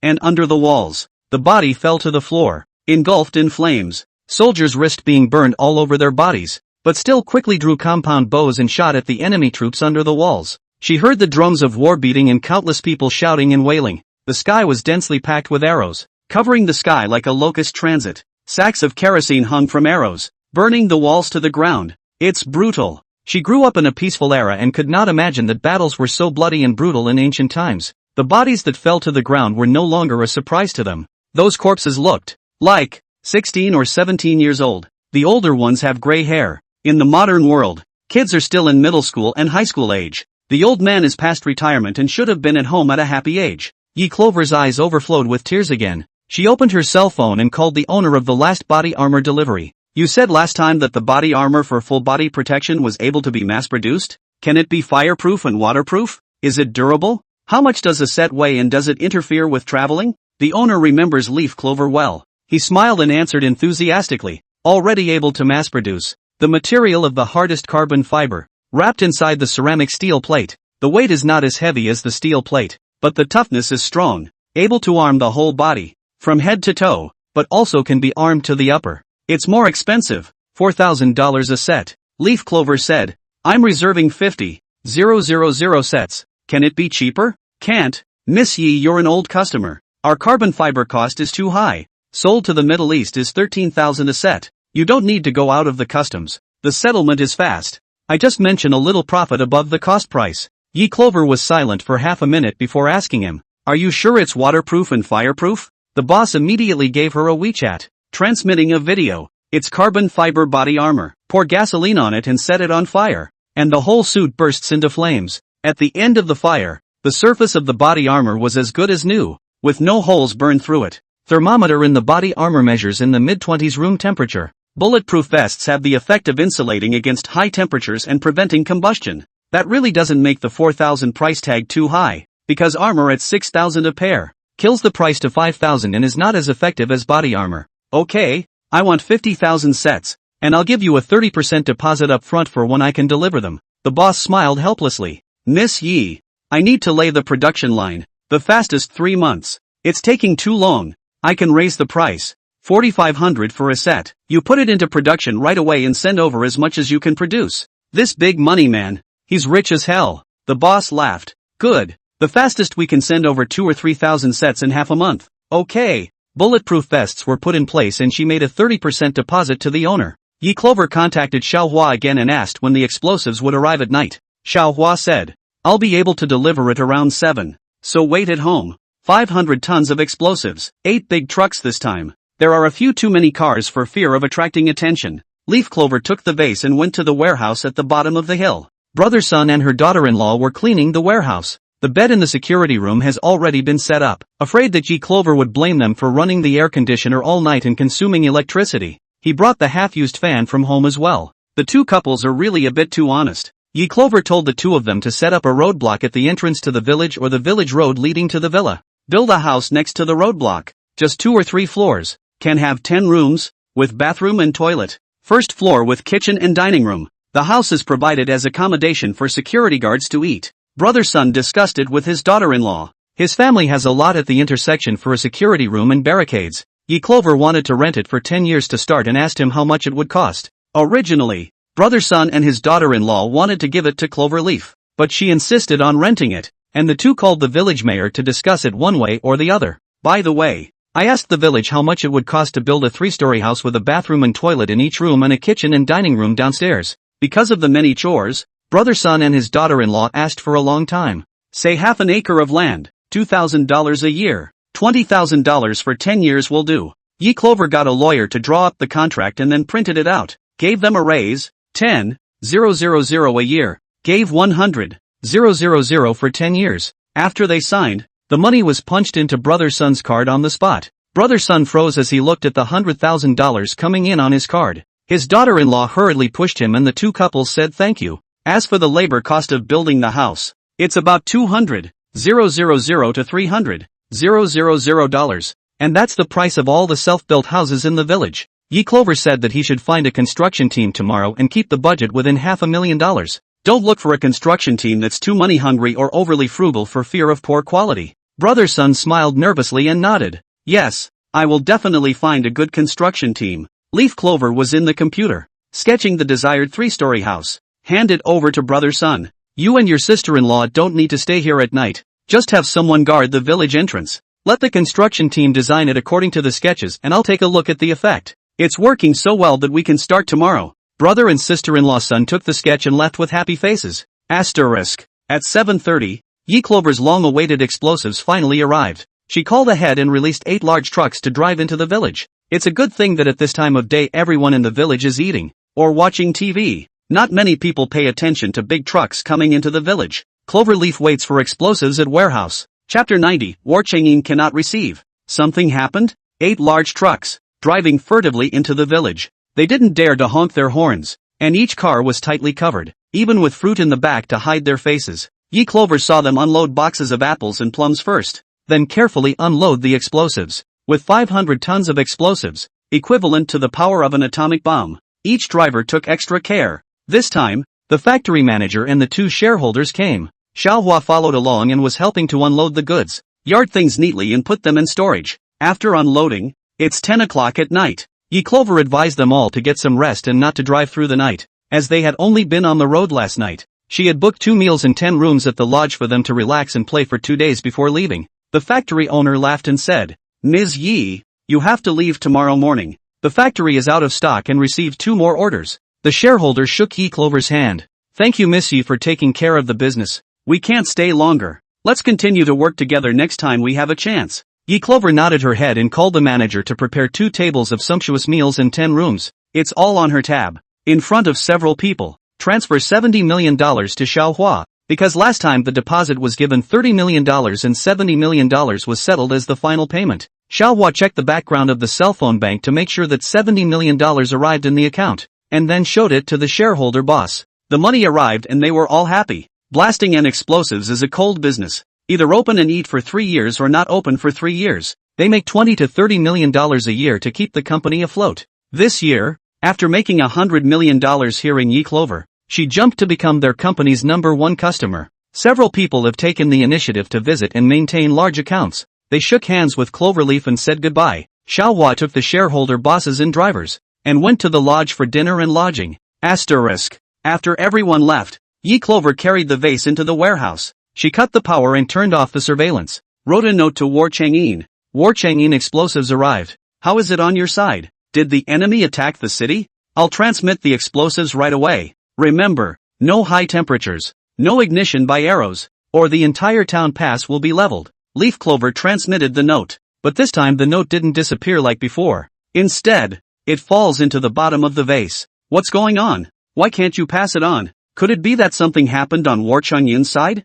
Speaker 1: and under the walls. The body fell to the floor, engulfed in flames. Soldiers risked being burned all over their bodies, but still quickly drew compound bows and shot at the enemy troops under the walls. She heard the drums of war beating and countless people shouting and wailing. The sky was densely packed with arrows, covering the sky like a locust transit. Sacks of kerosene hung from arrows, burning the walls to the ground. It's brutal. She grew up in a peaceful era and could not imagine that battles were so bloody and brutal in ancient times. The bodies that fell to the ground were no longer a surprise to them. Those corpses looked like 16 or 17 years old. The older ones have gray hair. In the modern world, kids are still in middle school and high school age. The old man is past retirement and should have been at home at a happy age. Yi Clover's eyes overflowed with tears again. She opened her cell phone and called the owner of the last body armor delivery. You said last time that the body armor for full body protection was able to be mass-produced? Can it be fireproof and waterproof? Is it durable? How much does a set weigh and does it interfere with traveling? The owner remembers leaf clover well. He smiled and answered enthusiastically, already able to mass-produce. The material of the hardest carbon fiber, wrapped inside the ceramic steel plate. The weight is not as heavy as the steel plate, but the toughness is strong, able to arm the whole body, from head to toe, but also can be armed to the upper. It's more expensive, $4,000 a set. Leaf clover said, I'm reserving 50,000 sets. Can it be cheaper? Can't. Miss Yi, you're an old customer. Our carbon fiber cost is too high. Sold to the Middle East is 13,000 a set. You don't need to go out of the customs. The settlement is fast. I just mention a little profit above the cost price. Yi Clover was silent for half a minute before asking him, are you sure it's waterproof and fireproof? The boss immediately gave her a WeChat, transmitting a video. It's carbon fiber body armor. Pour gasoline on it and set it on fire, and the whole suit bursts into flames. At the end of the fire, the surface of the body armor was as good as new, with no holes burned through it. Thermometer in the body armor measures in the mid-20s room temperature. Bulletproof vests have the effect of insulating against high temperatures and preventing combustion. That really doesn't make the 4,000 price tag too high, because armor at 6,000 a pair kills the price to 5,000 and is not as effective as body armor. Okay, I want 50,000 sets, and I'll give you a 30% deposit up front for when I can deliver them. The boss smiled helplessly. Miss Yi, I need to lay the production line. The fastest 3 months. It's taking too long. I can raise the price. $4,500 for a set. You put it into production right away and send over as much as you can produce. This big money man. He's rich as hell. The boss laughed. Good. The fastest we can send over 2 or 3,000 sets in half a month. Okay. Bulletproof vests were put in place and she made a 30% deposit to the owner. Yi Clover contacted Xiaohua again and asked when the explosives would arrive at night. Xiaohua said, I'll be able to deliver it around 7. So wait at home. 500 tons of explosives. 8 big trucks this time. There are a few too many cars for fear of attracting attention. Leaf Clover took the vase and went to the warehouse at the bottom of the hill. Brother Sun and her daughter-in-law were cleaning the warehouse. The bed in the security room has already been set up. Afraid that Yi Clover would blame them for running the air conditioner all night and consuming electricity, he brought the half-used fan from home as well. The two couples are really a bit too honest. Yi Clover told the two of them to set up a roadblock at the entrance to the village or the village road leading to the villa. Build a house next to the roadblock. Just 2 or 3 floors. Can have 10 rooms, with bathroom and toilet. First floor with kitchen and dining room. The house is provided as accommodation for security guards to eat. Brother Sun discussed it with his daughter-in-law. His family has a lot at the intersection for a security room and barricades. Yi Clover wanted to rent it for 10 years to start and asked him how much it would cost. Originally, Brother Sun and his daughter-in-law wanted to give it to Clover Leaf, but she insisted on renting it, and the two called the village mayor to discuss it one way or the other. By the way, I asked the village how much it would cost to build a 3-story house with a bathroom and toilet in each room and a kitchen and dining room downstairs. Because of the many chores, Brother Sun and his daughter-in-law asked for a long time. Say half an acre of land, $2,000 a year. $20,000 for 10 years will do. Yi Clover got a lawyer to draw up the contract and then printed it out. Gave them a raise, 10,000 a year. Gave 100,000 for 10 years. After they signed, the money was punched into Brother Sun's card on the spot. Brother Sun froze as he looked at the $100,000 coming in on his card. His daughter-in-law hurriedly pushed him and the two couples said thank you. As for the labor cost of building the house, it's about $200,000 to $300,000, and that's the price of all the self-built houses in the village. Yi Clover said that he should find a construction team tomorrow and keep the budget within $500,000. Don't look for a construction team that's too money-hungry or overly frugal for fear of poor quality. Brother Sun smiled nervously and nodded. Yes, I will definitely find a good construction team. Leaf Clover was in the computer, sketching the desired 3-story house. Hand it over to Brother Sun. You and your sister-in-law don't need to stay here at night. Just have someone guard the village entrance. Let the construction team design it according to the sketches and I'll take a look at the effect. It's working so well that we can start tomorrow. Brother and sister-in-law Sun took the sketch and left with happy faces. Asterisk. At 7:30, Yi Clover's long-awaited explosives finally arrived. She called ahead and released 8 large trucks to drive into the village. It's a good thing that at this time of day everyone in the village is eating or watching TV. Not many people pay attention to big trucks coming into the village. Cloverleaf waits for explosives at warehouse. Chapter 90, War Changing cannot receive. Something happened? 8 large trucks, driving furtively into the village. They didn't dare to honk their horns, and each car was tightly covered, even with fruit in the back to hide their faces. Yi Clover saw them unload boxes of apples and plums first, then carefully unload the explosives. With 500 tons of explosives, equivalent to the power of an atomic bomb, each driver took extra care. This time, the factory manager and the 2 shareholders came. Xiaohua followed along and was helping to unload the goods, yard things neatly and put them in storage. After unloading, it's 10 o'clock at night. Yi Clover advised them all to get some rest and not to drive through the night, as they had only been on the road last night. She had booked 2 meals and 10 rooms at the lodge for them to relax and play for 2 days before leaving. The factory owner laughed and said, Ms. Yi, you have to leave tomorrow morning. The factory is out of stock and received 2 more orders. The shareholder shook Yi Clover's hand. Thank you Miss Yi for taking care of the business. We can't stay longer. Let's continue to work together next time we have a chance. Yi Clover nodded her head and called the manager to prepare 2 tables of sumptuous meals and 10 rooms. It's all on her tab. In front of several people. Transfer $70 million to Xiaohua. Because last time the deposit was given $30 million and $70 million was settled as the final payment. Xiaohua checked the background of the cell phone bank to make sure that $70 million arrived in the account, and then showed it to the shareholder boss. The money arrived and they were all happy. Blasting and explosives is a cold business. Either open and eat for 3 years or not open for 3 years. They make $20 to $30 million a year to keep the company afloat. This year, after making $100 million here in Yi Clover, she jumped to become their company's #1 customer. Several people have taken the initiative to visit and maintain large accounts. They shook hands with Cloverleaf and said goodbye. Xiaohua took the shareholder bosses and drivers, and went to the lodge for dinner and lodging. Asterisk. After everyone left, Yi Clover carried the vase into the warehouse. She cut the power and turned off the surveillance. Wrote a note to War Chang'in. War Chang'in, explosives arrived. How is it on your side? Did the enemy attack the city? I'll transmit the explosives right away. Remember, no high temperatures, no ignition by arrows, or the entire town pass will be leveled. Leaf Clover transmitted the note, but this time the note didn't disappear like before. Instead, it falls into the bottom of the vase. What's going on? Why can't you pass it on? Could it be that something happened on War Chang'in's side?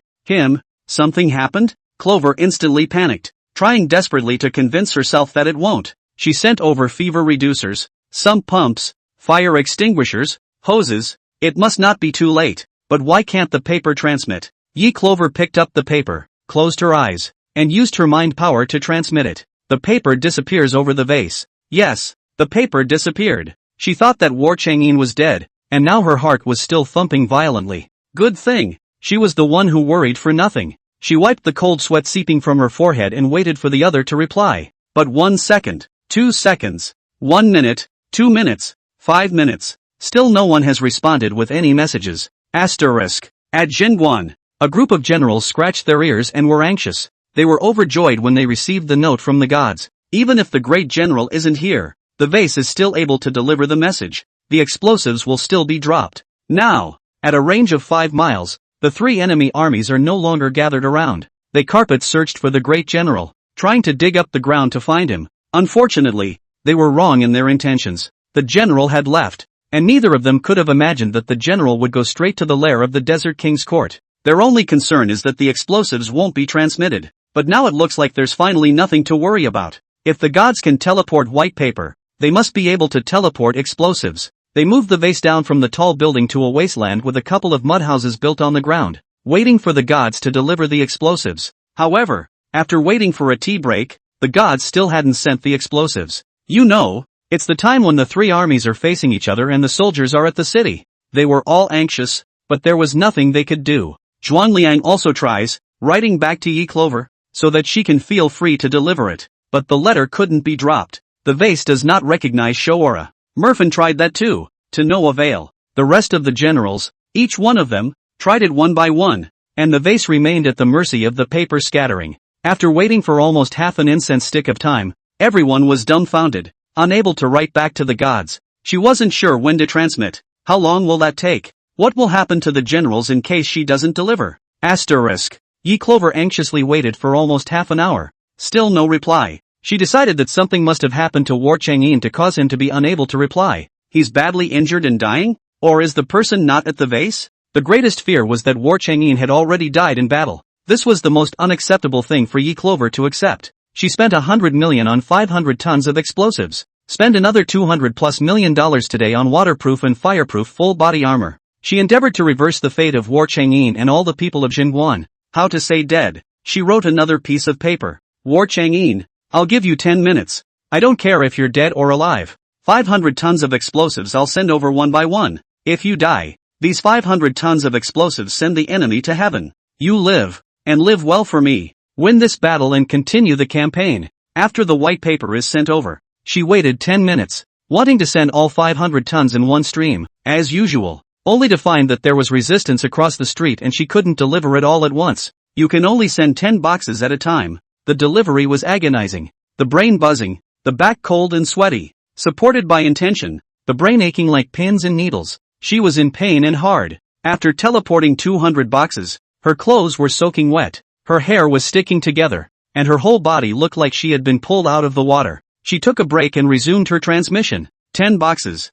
Speaker 1: Something happened? Clover instantly panicked, trying desperately to convince herself that it won't. She sent over fever reducers, some pumps, fire extinguishers, hoses. It must not be too late. But why can't the paper transmit? Yi Clover picked up the paper, closed her eyes, and used her mind power to transmit it. The paper disappears over the vase. Yes, the paper disappeared. She thought that War Chang'in was dead, and now her heart was still thumping violently. Good thing. She was the one who worried for nothing. She wiped the cold sweat seeping from her forehead and waited for the other to reply. But 1 second, 2 seconds, 1 minute, 2 minutes, 5 minutes. Still no one has responded with any messages. Asterisk. At Jingguan, a group of generals scratched their ears and were anxious. They were overjoyed when they received the note from the gods. Even if the great general isn't here, the vase is still able to deliver the message. The explosives will still be dropped. Now, at a range of 5 miles, the 3 enemy armies are no longer gathered around. They carpet searched for the great general, trying to dig up the ground to find him. Unfortunately, they were wrong in their intentions. The general had left, and neither of them could have imagined that the general would go straight to the lair of the Desert King's court. Their only concern is that the explosives won't be transmitted. But now it looks like there's finally nothing to worry about. If the gods can teleport white paper, they must be able to teleport explosives. They moved the vase down from the tall building to a wasteland with a couple of mud houses built on the ground, waiting for the gods to deliver the explosives. However, after waiting for a tea break, the gods still hadn't sent the explosives. You know, it's the time when the 3 armies are facing each other and the soldiers are at the city. They were all anxious, but there was nothing they could do. Zhuan Liang also tries, writing back to Yi Clover, so that she can feel free to deliver it. But the letter couldn't be dropped. The vase does not recognize Shoora. Merfin tried that too, to no avail. The rest of the generals, each one of them, tried it one by one, and the vase remained at the mercy of the paper scattering. After waiting for almost half an incense stick of time, everyone was dumbfounded, unable to write back to the gods. She wasn't sure when to transmit. How long will that take? What will happen to the generals in case she doesn't deliver? Asterisk. Yi Clover anxiously waited for almost half an hour. Still no reply. She decided that something must have happened to War Chang'in to cause him to be unable to reply. He's badly injured and dying? Or is the person not at the vase? The greatest fear was that War Chang'in had already died in battle. This was the most unacceptable thing for Yi Clover to accept. She spent 100 million on 500 tons of explosives. Spent another $200+ million today on waterproof and fireproof full body armor. She endeavored to reverse the fate of War Chang'in and all the people of Jingguan. How to say dead. She wrote another piece of paper. War Chang'in, I'll give you 10 minutes. I don't care if you're dead or alive. 500 tons of explosives I'll send over one by one. If you die, these 500 tons of explosives send the enemy to heaven. You live, and live well for me. Win this battle and continue the campaign. After the white paper is sent over, she waited 10 minutes, wanting to send all 500 tons in one stream, as usual, only to find that there was resistance across the street and she couldn't deliver it all at once. You can only send 10 boxes at a time. The delivery was agonizing, the brain buzzing, the back cold and sweaty, supported by intention, the brain aching like pins and needles. She was in pain and hard. After teleporting 200 boxes, her clothes were soaking wet, her hair was sticking together, and her whole body looked like she had been pulled out of the water. She took a break and resumed her transmission. 10 boxes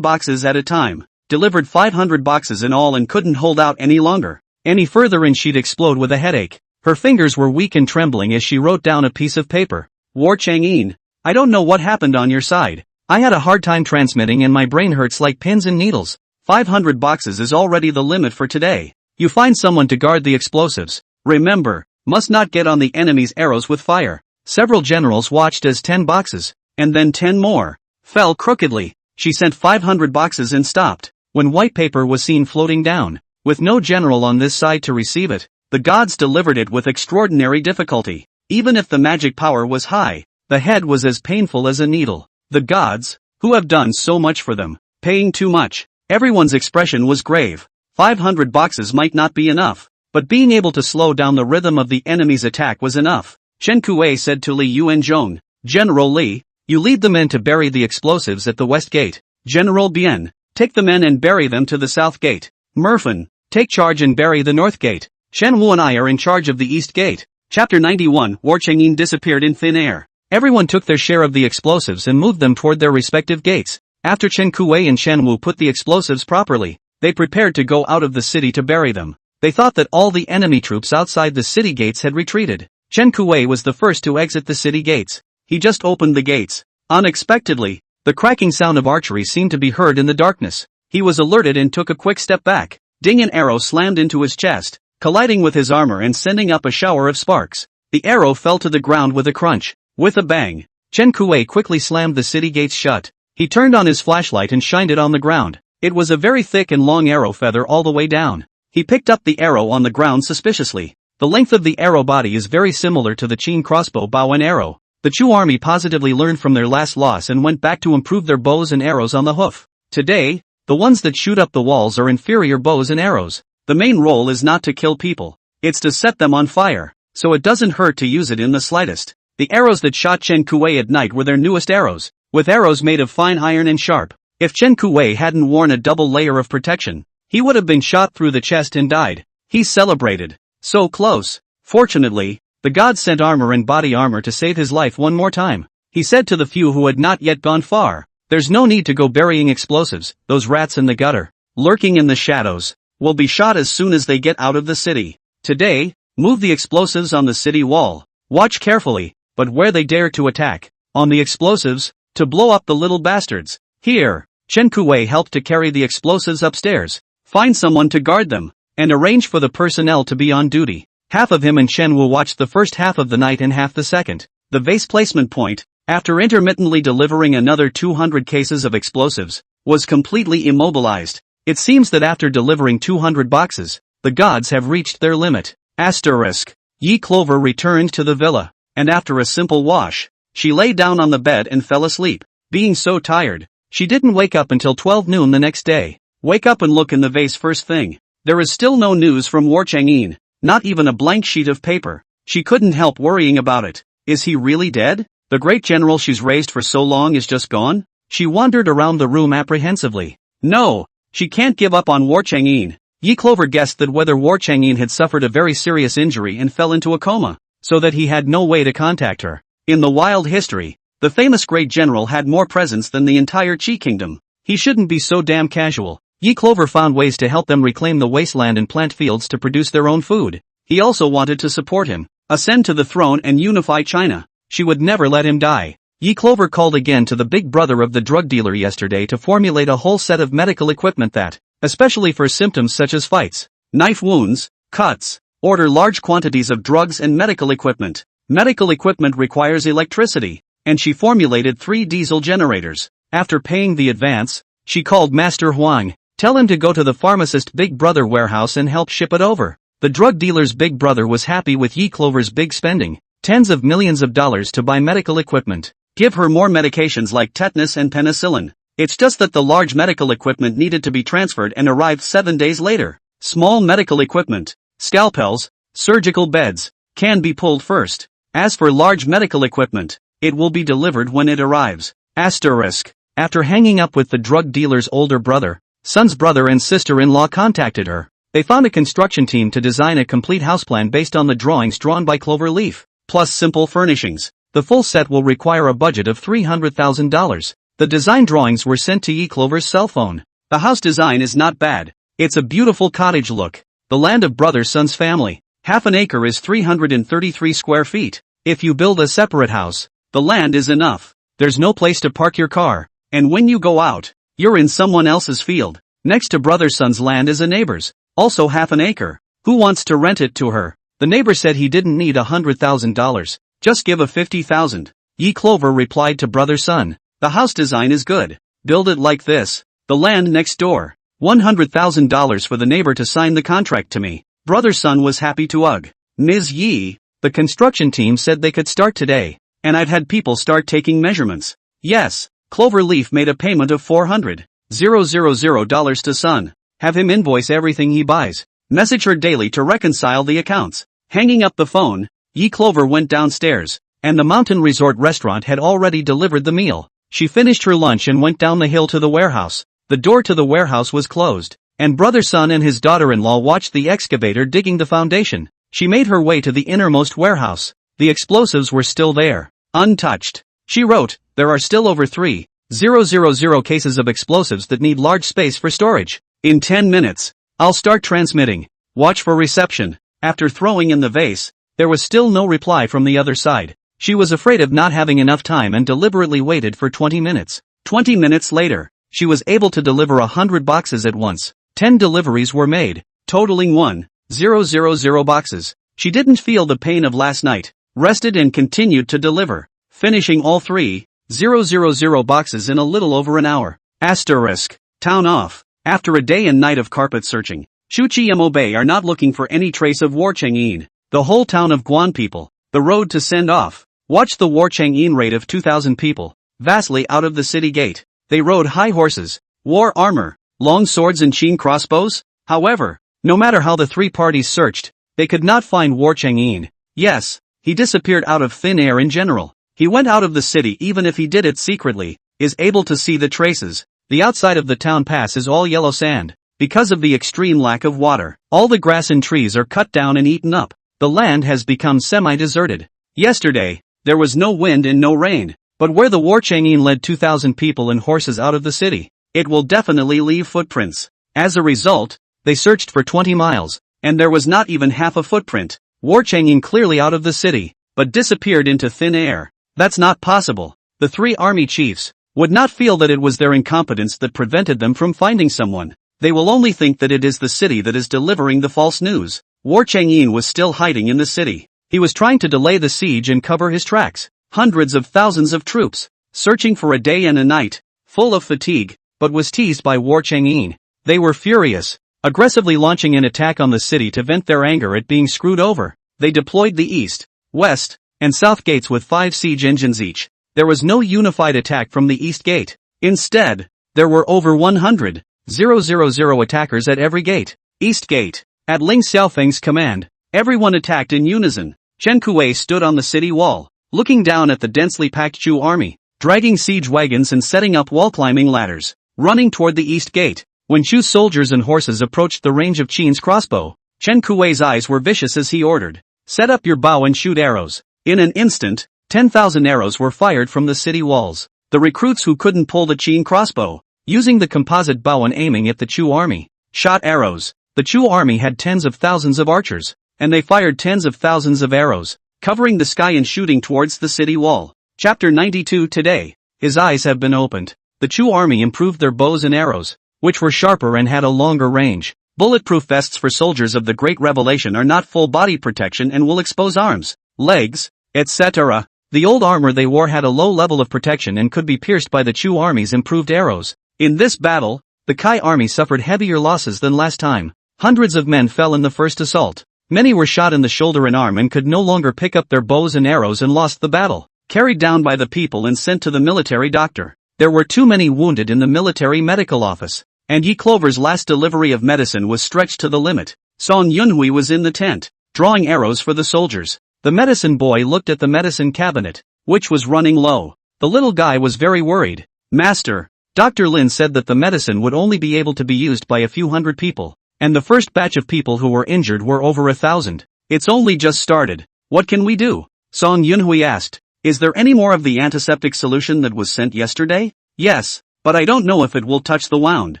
Speaker 1: at a time, delivered 500 boxes in all and couldn't hold out any longer. Any further and she'd explode with a headache. Her fingers were weak and trembling as she wrote down a piece of paper. War Chang'in, I don't know what happened on your side. I had a hard time transmitting and my brain hurts like pins and needles. 500 boxes is already the limit for today. You find someone to guard the explosives. Remember, must not get on the enemy's arrows with fire. Several generals watched as 10 boxes, and then 10 more, fell crookedly. She sent 500 boxes and stopped, when white paper was seen floating down. With no general on this side to receive it, the gods delivered it with extraordinary difficulty. Even if the magic power was high, The head was as painful as a needle. The gods, who have done so much for them, paying too much. Everyone's expression was grave. 500 boxes might not be enough, but being able to slow down the rhythm of the enemy's attack was enough. Chen Kuei said to Li Yuanzhong, General Li, you lead the men to bury the explosives at the west gate. General Bien, take the men and bury them to the south gate. Merfan, take charge and bury the north gate. Shen Wu and I are in charge of the east gate. Chapter 91. War Chang'in disappeared in thin air. Everyone took their share of the explosives and moved them toward their respective gates. After Chen Kuei and Shen Wu put the explosives properly, they prepared to go out of the city to bury them. They thought that all the enemy troops outside the city gates had retreated. Chen Kuei was the first to exit the city gates. He just opened the gates. Unexpectedly, the cracking sound of archery seemed to be heard in the darkness. He was alerted and took a quick step back. Ding! An arrow slammed into his chest, colliding with his armor and sending up a shower of sparks. The arrow fell to the ground with a crunch. With a bang, Chen Kuei quickly slammed the city gates shut. He turned on his flashlight and shined it on the ground. It was a very thick and long arrow feather all the way down. He picked up the arrow on the ground suspiciously. The length of the arrow body is very similar to the Qin crossbow bow and arrow. The Chu army positively learned from their last loss and went back to improve their bows and arrows on the hoof. Today, the ones that shoot up the walls are inferior bows and arrows. The main role is not to kill people. It's to set them on fire, so it doesn't hurt to use it in the slightest. The arrows that shot Chen Kuei at night were their newest arrows, with arrows made of fine iron and sharp. If Chen Kuei hadn't worn a double layer of protection, he would have been shot through the chest and died. He celebrated. So close. Fortunately, the god sent armor and body armor to save his life one more time. He said to the few who had not yet gone far, there's no need to go burying explosives. Those rats in the gutter, lurking in the shadows, will be shot as soon as they get out of the city. Today, move the explosives on the city wall. Watch carefully, but where they dare to attack. On the explosives, to blow up the little bastards. Here, Chen Kuei helped to carry the explosives upstairs. Find someone to guard them, and arrange for the personnel to be on duty. Half of him and Shen Wu watched the first half of the night and half the second. The vase placement point, after intermittently delivering another 200 cases of explosives, was completely immobilized. It seems that after delivering 200 boxes, the gods have reached their limit. Asterisk. Yi Clover returned to the villa, and after a simple wash, she lay down on the bed and fell asleep. Being so tired, she didn't wake up until 12 noon the next day. Wake up and look in the vase first thing. There is still no news from War Chang'in, not even a blank sheet of paper. She couldn't help worrying about it. Is he really dead? The great general she's raised for so long is just gone? She wandered around the room apprehensively. No, she can't give up on War Chang'in. Yi Clover guessed that whether War Chang'in had suffered a very serious injury and fell into a coma, so that he had no way to contact her. In the wild history, the famous great general had more presence than the entire Qi kingdom. He shouldn't be so damn casual. Yi Clover found ways to help them reclaim the wasteland and plant fields to produce their own food. He also wanted to support him, ascend to the throne and unify China. She would never let him die. Yi Clover called again to the big brother of the drug dealer yesterday to formulate a whole set of medical equipment that, especially for symptoms such as fights, knife wounds, cuts, order large quantities of drugs and medical equipment. Medical equipment requires electricity, and she formulated 3 diesel generators. After paying the advance, she called Master Huang. Tell him to go to the pharmacist big brother warehouse and help ship it over. The drug dealer's big brother was happy with Yi Clover's big spending, tens of millions of dollars to buy medical equipment. Give her more medications like tetanus and penicillin. It's just that the large medical equipment needed to be transferred and arrived 7 days later. Small medical equipment, scalpels, surgical beds, can be pulled first. As for large medical equipment, it will be delivered when it arrives. Asterisk. After hanging up with the drug dealer's older brother, son's brother and sister-in-law contacted her. They found a construction team to design a complete house plan based on the drawings drawn by Clover Leaf, plus simple furnishings. The full set will require a budget of $300,000. The design drawings were sent to Yi Clover's cell phone. The house design is not bad. It's a beautiful cottage look. The land of brother-son's family. Half an acre is 333 square feet. If you build a separate house, the land is enough. There's no place to park your car. And when you go out, you're in someone else's field. Next to brother-son's land is a neighbor's, also half an acre. Who wants to rent it to her? The neighbor said he didn't need $100,000. Just give a $50,000. Yi Clover replied to brother-son. The house design is good. Build it like this. The land next door. $100,000 for the neighbor to sign the contract to me. Brother-son was happy to ug. Ms. Yi, the construction team said they could start today. and I've had people start taking measurements. Yes, Cloverleaf made a payment of $400,000 to Sun. Have him invoice everything he buys. Message her daily to reconcile the accounts. Hanging up the phone, Yi Clover went downstairs, and the mountain resort restaurant had already delivered the meal. She finished her lunch and went down the hill to the warehouse. The door to the warehouse was closed, and Brother Sun and his daughter-in-law watched the excavator digging the foundation. She made her way to the innermost warehouse. The explosives were still there, untouched. She wrote, "There are still over 3,000 cases of explosives that need large space for storage. In 10 minutes, I'll start transmitting. Watch for reception." After throwing in the vase, there was still no reply from the other side. She was afraid of not having enough time and deliberately waited for 20 minutes. 20 minutes later, she was able to deliver 100 boxes at once. 10 deliveries were made, totaling 1,000 boxes. She didn't feel the pain of last night, rested and continued to deliver, finishing all 3,000 boxes in a little over an hour. Asterisk. Town off. After a day and night of carpet searching, Shuchiyamo Bay are not looking for any trace of War Chang'in. The whole town of Guan people. The road to send off. Watch the War Chang'in raid of 2,000 people, vastly out of the city gate. They rode high horses, wore armor, long swords and chain crossbows. However, no matter how the three parties searched, they could not find War Chang'in. Yes, he disappeared out of thin air in general. He went out of the city even if he did it secretly, is able to see the traces. The outside of the town pass is all yellow sand. Because of the extreme lack of water, all the grass and trees are cut down and eaten up. The land has become semi-deserted. Yesterday, there was no wind and no rain, but where the War Chang'in led 2,000 people and horses out of the city, it will definitely leave footprints. As a result, they searched for 20 miles, and there was not even half a footprint. War Chang'in clearly out of the city, but disappeared into thin air. That's not possible. The three army chiefs would not feel that it was their incompetence that prevented them from finding someone. They will only think that it is the city that is delivering the false news. War Chang'in was still hiding in the city. He was trying to delay the siege and cover his tracks. Hundreds of thousands of troops, searching for a day and a night, full of fatigue, but was teased by War Chang'in. They were furious, aggressively launching an attack on the city to vent their anger at being screwed over. They deployed the east, west, and south gates with 5 siege engines each. There was no unified attack from the east gate. Instead, there were over 100,000 attackers at every gate. East gate. At Ling Xiaofeng's command, everyone attacked in unison. Chen Kuei stood on the city wall, looking down at the densely packed Chu army, dragging siege wagons and setting up wall-climbing ladders, running toward the east gate. When Chu's soldiers and horses approached the range of Qin's crossbow, Chen Kuei's eyes were vicious as he ordered, "Set up your bow and shoot arrows." In an instant, 10,000 arrows were fired from the city walls. The recruits who couldn't pull the Qin crossbow, using the composite bow and aiming at the Chu army, shot arrows. The Chu army had tens of thousands of archers, and they fired tens of thousands of arrows, covering the sky and shooting towards the city wall. Chapter 92 Today, his eyes have been opened. The Chu army improved their bows and arrows, which were sharper and had a longer range. Bulletproof vests for soldiers of the Great Revelation are not full body protection and will expose arms, legs, etc. The old armor they wore had a low level of protection and could be pierced by the Chu army's improved arrows. In this battle, the Kai army suffered heavier losses than last time. Hundreds of men fell in the first assault. Many were shot in the shoulder and arm and could no longer pick up their bows and arrows and lost the battle, carried down by the people and sent to the military doctor. There were too many wounded in the military medical office, and Yi Clover's last delivery of medicine was stretched to the limit. Song Yunhui was in the tent, drawing arrows for the soldiers. The medicine boy looked at the medicine cabinet, which was running low. The little guy was very worried. "Master, Dr. Lin said that the medicine would only be able to be used by a few hundred people. And the first batch of people who were injured were over 1,000. It's only just started. What can we do?" Song Yunhui asked. "Is there any more of the antiseptic solution that was sent yesterday?" "Yes, but I don't know if it will touch the wound.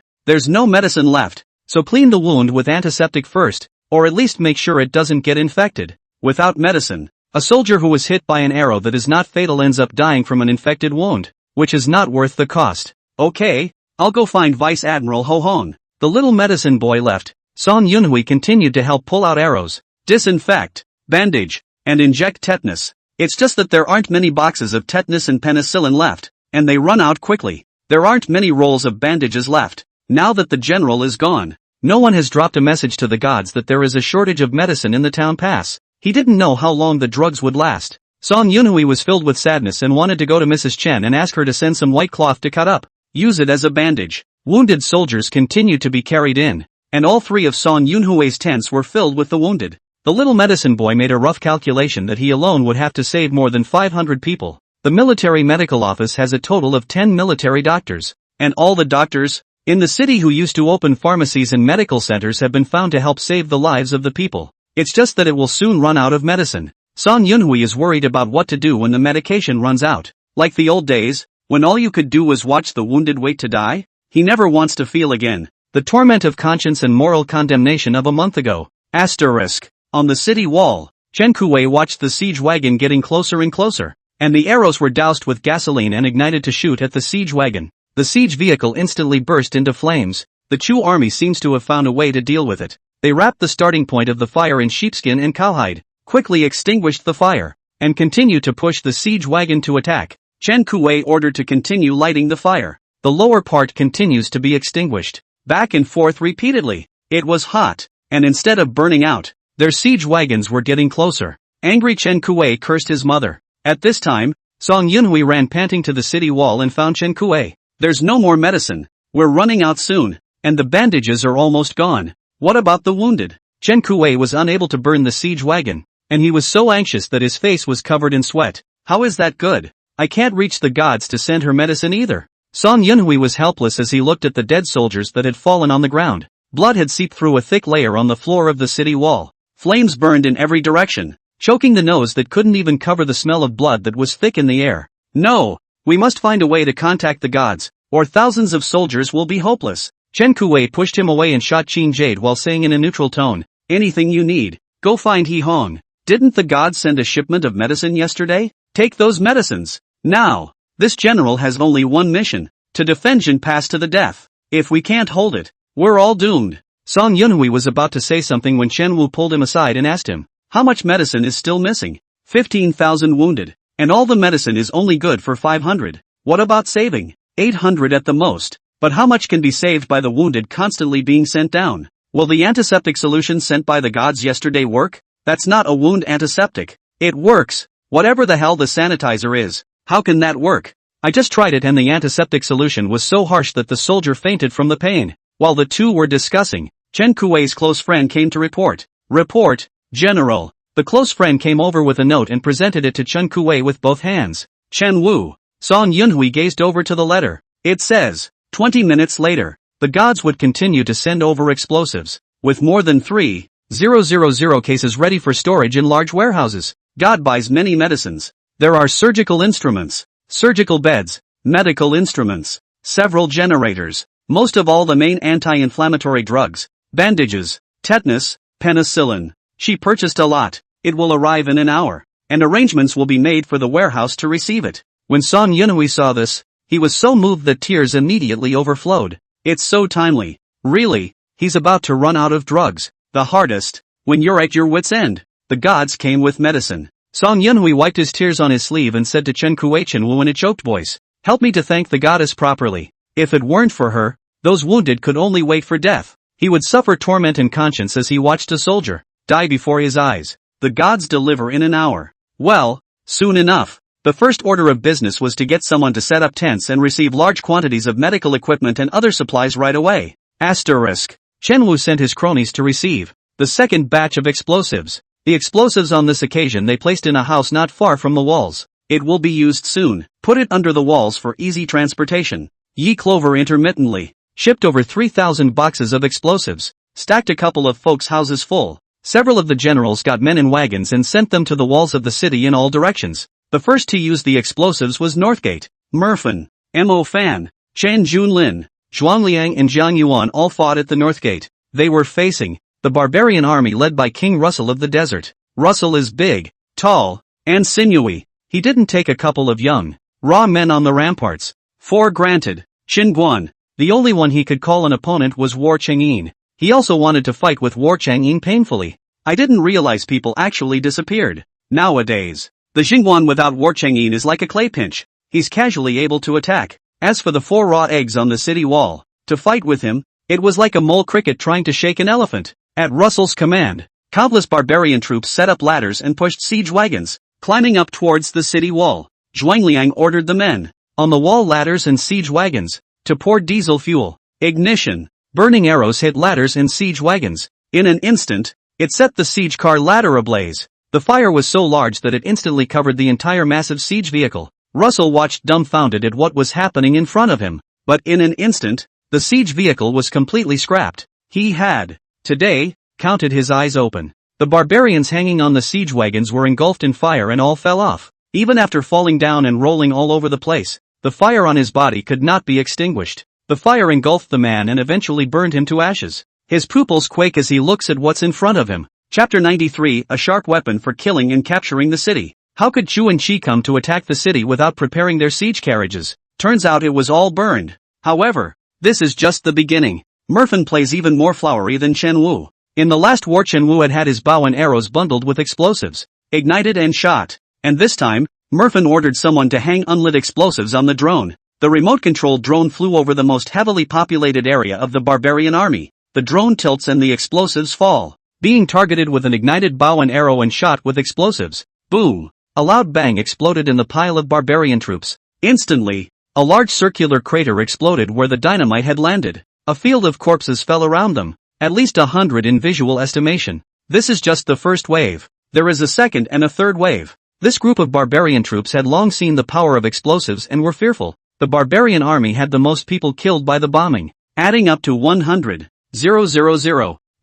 Speaker 1: There's no medicine left, so clean the wound with antiseptic first, or at least make sure it doesn't get infected." Without medicine, a soldier who was hit by an arrow that is not fatal ends up dying from an infected wound, which is not worth the cost. "Okay, I'll go find Vice Admiral Ho Hong." The little medicine boy left. Song Yunhui continued to help pull out arrows, disinfect, bandage, and inject tetanus. It's just that there aren't many boxes of tetanus and penicillin left, and they run out quickly. There aren't many rolls of bandages left. Now that the general is gone, no one has dropped a message to the gods that there is a shortage of medicine in the town pass. He didn't know how long the drugs would last. Song Yunhui was filled with sadness and wanted to go to Mrs. Chen and ask her to send some white cloth to cut up. Use it as a bandage. Wounded soldiers continued to be carried in, and all three of Song Yunhui's tents were filled with the wounded. The little medicine boy made a rough calculation that he alone would have to save more than 500 people. The military medical office has a total of 10 military doctors. And all the doctors in the city who used to open pharmacies and medical centers have been found to help save the lives of the people. It's just that it will soon run out of medicine. Song Yunhui is worried about what to do when the medication runs out. Like the old days, when all you could do was watch the wounded wait to die? He never wants to feel again the torment of conscience and moral condemnation of a month ago. Asterisk. On the city wall, Chen Kuwei watched the siege wagon getting closer and closer, and the arrows were doused with gasoline and ignited to shoot at the siege wagon. The siege vehicle instantly burst into flames. The Chu army seems to have found a way to deal with it. They wrapped the starting point of the fire in sheepskin and cowhide, quickly extinguished the fire, and continued to push the siege wagon to attack. Chen Kuwei ordered to continue lighting the fire. The lower part continues to be extinguished, back and forth repeatedly. It was hot, and instead of burning out, their siege wagons were getting closer. Angry Chen Kuwei cursed his mother. At this time, Song Yunhui ran panting to the city wall and found Chen Kuwei. There's no more medicine. We're running out soon, and the bandages are almost gone. What about the wounded? Chen Kuwei was unable to burn the siege wagon, and he was so anxious that his face was covered in sweat. How is that good? I can't reach the gods to send her medicine either. Song Yunhui was helpless as he looked at the dead soldiers that had fallen on the ground. Blood had seeped through a thick layer on the floor of the city wall. Flames burned in every direction, choking the nose that couldn't even cover the smell of blood that was thick in the air. No! We must find a way to contact the gods, or thousands of soldiers will be hopeless. Chen Kuwei pushed him away and shot Qin Jade while saying in a neutral tone, anything you need, go find He Hong. Didn't the gods send a shipment of medicine yesterday? Take those medicines, now. This general has only one mission, to defend Jin Pass to the death. If we can't hold it, we're all doomed. Song Yunhui was about to say something when Chen Wu pulled him aside and asked him, how much medicine is still missing? 15,000 wounded, and all the medicine is only good for 500. What about saving? 800 at the most. But how much can be saved by the wounded constantly being sent down? Will the antiseptic solution sent by the gods yesterday work? That's not a wound antiseptic. It works. Whatever the hell the sanitizer is, how can that work? I just tried it and the antiseptic solution was so harsh that the soldier fainted from the pain. While the two were discussing, Chen Kuwei's close friend came to report. Report, General. The close friend came over with a note and presented it to Chen Kuwei with both hands. Chen Wu. Song Yunhui gazed over to the letter. It says, 20 minutes later, the gods would continue to send over explosives, with more than 3,000 cases ready for storage in large warehouses. God buys many medicines. There are surgical instruments, surgical beds, medical instruments, several generators, most of all the main anti-inflammatory drugs, bandages, tetanus, penicillin. She purchased a lot. It will arrive in an hour, and arrangements will be made for the warehouse to receive it. When Song Yunhui saw this, he was so moved that tears immediately overflowed. It's so timely. Really, he's about to run out of drugs. The hardest, when you're at your wit's end. The gods came with medicine. Song Yunhui wiped his tears on his sleeve and said to Chen Kuwei Chen Wu in a choked voice, help me to thank the goddess properly. If it weren't for her, those wounded could only wait for death. He would suffer torment and conscience as he watched a soldier die before his eyes. The gods deliver in an hour. Well, soon enough. The first order of business was to get someone to set up tents and receive large quantities of medical equipment and other supplies right away. Asterisk. Chen Wu sent his cronies to receive the second batch of explosives. The explosives on this occasion they placed in a house not far from the walls. It will be used soon. Put it under the walls for easy transportation. Yi Clover intermittently shipped over 3,000 boxes of explosives, stacked a couple of folks' houses full. Several of the generals got men in wagons and sent them to the walls of the city in all directions. The first to use the explosives was Northgate. Merfan, Mo Fan, Chen Junlin, Zhuangliang and Jiang Yuan all fought at the Northgate. They were facing the barbarian army led by King Russell of the Desert. Russell is big, tall, and sinewy. He didn't take a couple of young, raw men on the ramparts. For granted. Qin Guan, the only one he could call an opponent was War Chang'in. He also wanted to fight with War Chang'in painfully. I didn't realize people actually disappeared. Nowadays, the Xingguan without War Chang'in is like a clay pinch. He's casually able to attack. As for the 4 raw eggs on the city wall, to fight with him, it was like a mole cricket trying to shake an elephant. At Russell's command, countless barbarian troops set up ladders and pushed siege wagons. Climbing up towards the city wall, Zhuangliang ordered the men on the wall ladders and siege wagons to pour diesel fuel. Ignition. Burning arrows hit ladders and siege wagons. In an instant, it set the siege car ladder ablaze. The fire was so large that it instantly covered the entire massive siege vehicle. Russell watched dumbfounded at what was happening in front of him. But in an instant, the siege vehicle was completely scrapped. He had, today, counted his eyes open. The barbarians hanging on the siege wagons were engulfed in fire and all fell off. Even after falling down and rolling all over the place, the fire on his body could not be extinguished. The fire engulfed the man and eventually burned him to ashes. His pupils quake as he looks at what's in front of him. Chapter 93, a sharp weapon for killing and capturing the city. How could Chu and Chi come to attack the city without preparing their siege carriages? Turns out it was all burned. However, this is just the beginning. Merfin plays even more flowery than Chen Wu. In the last war Chen Wu had his bow and arrows bundled with explosives, ignited and shot. And this time, Merfin ordered someone to hang unlit explosives on the drone. The remote-controlled drone flew over the most heavily populated area of the barbarian army. The drone tilts and the explosives fall, being targeted with an ignited bow and arrow and shot with explosives. Boom! A loud bang exploded in the pile of barbarian troops. Instantly, a large circular crater exploded where the dynamite had landed. A field of corpses fell around them, at least 100 in visual estimation. This is just the first wave. There is a second and a third wave. This group of barbarian troops had long seen the power of explosives and were fearful. The barbarian army had the most people killed by the bombing, adding up to 100,000.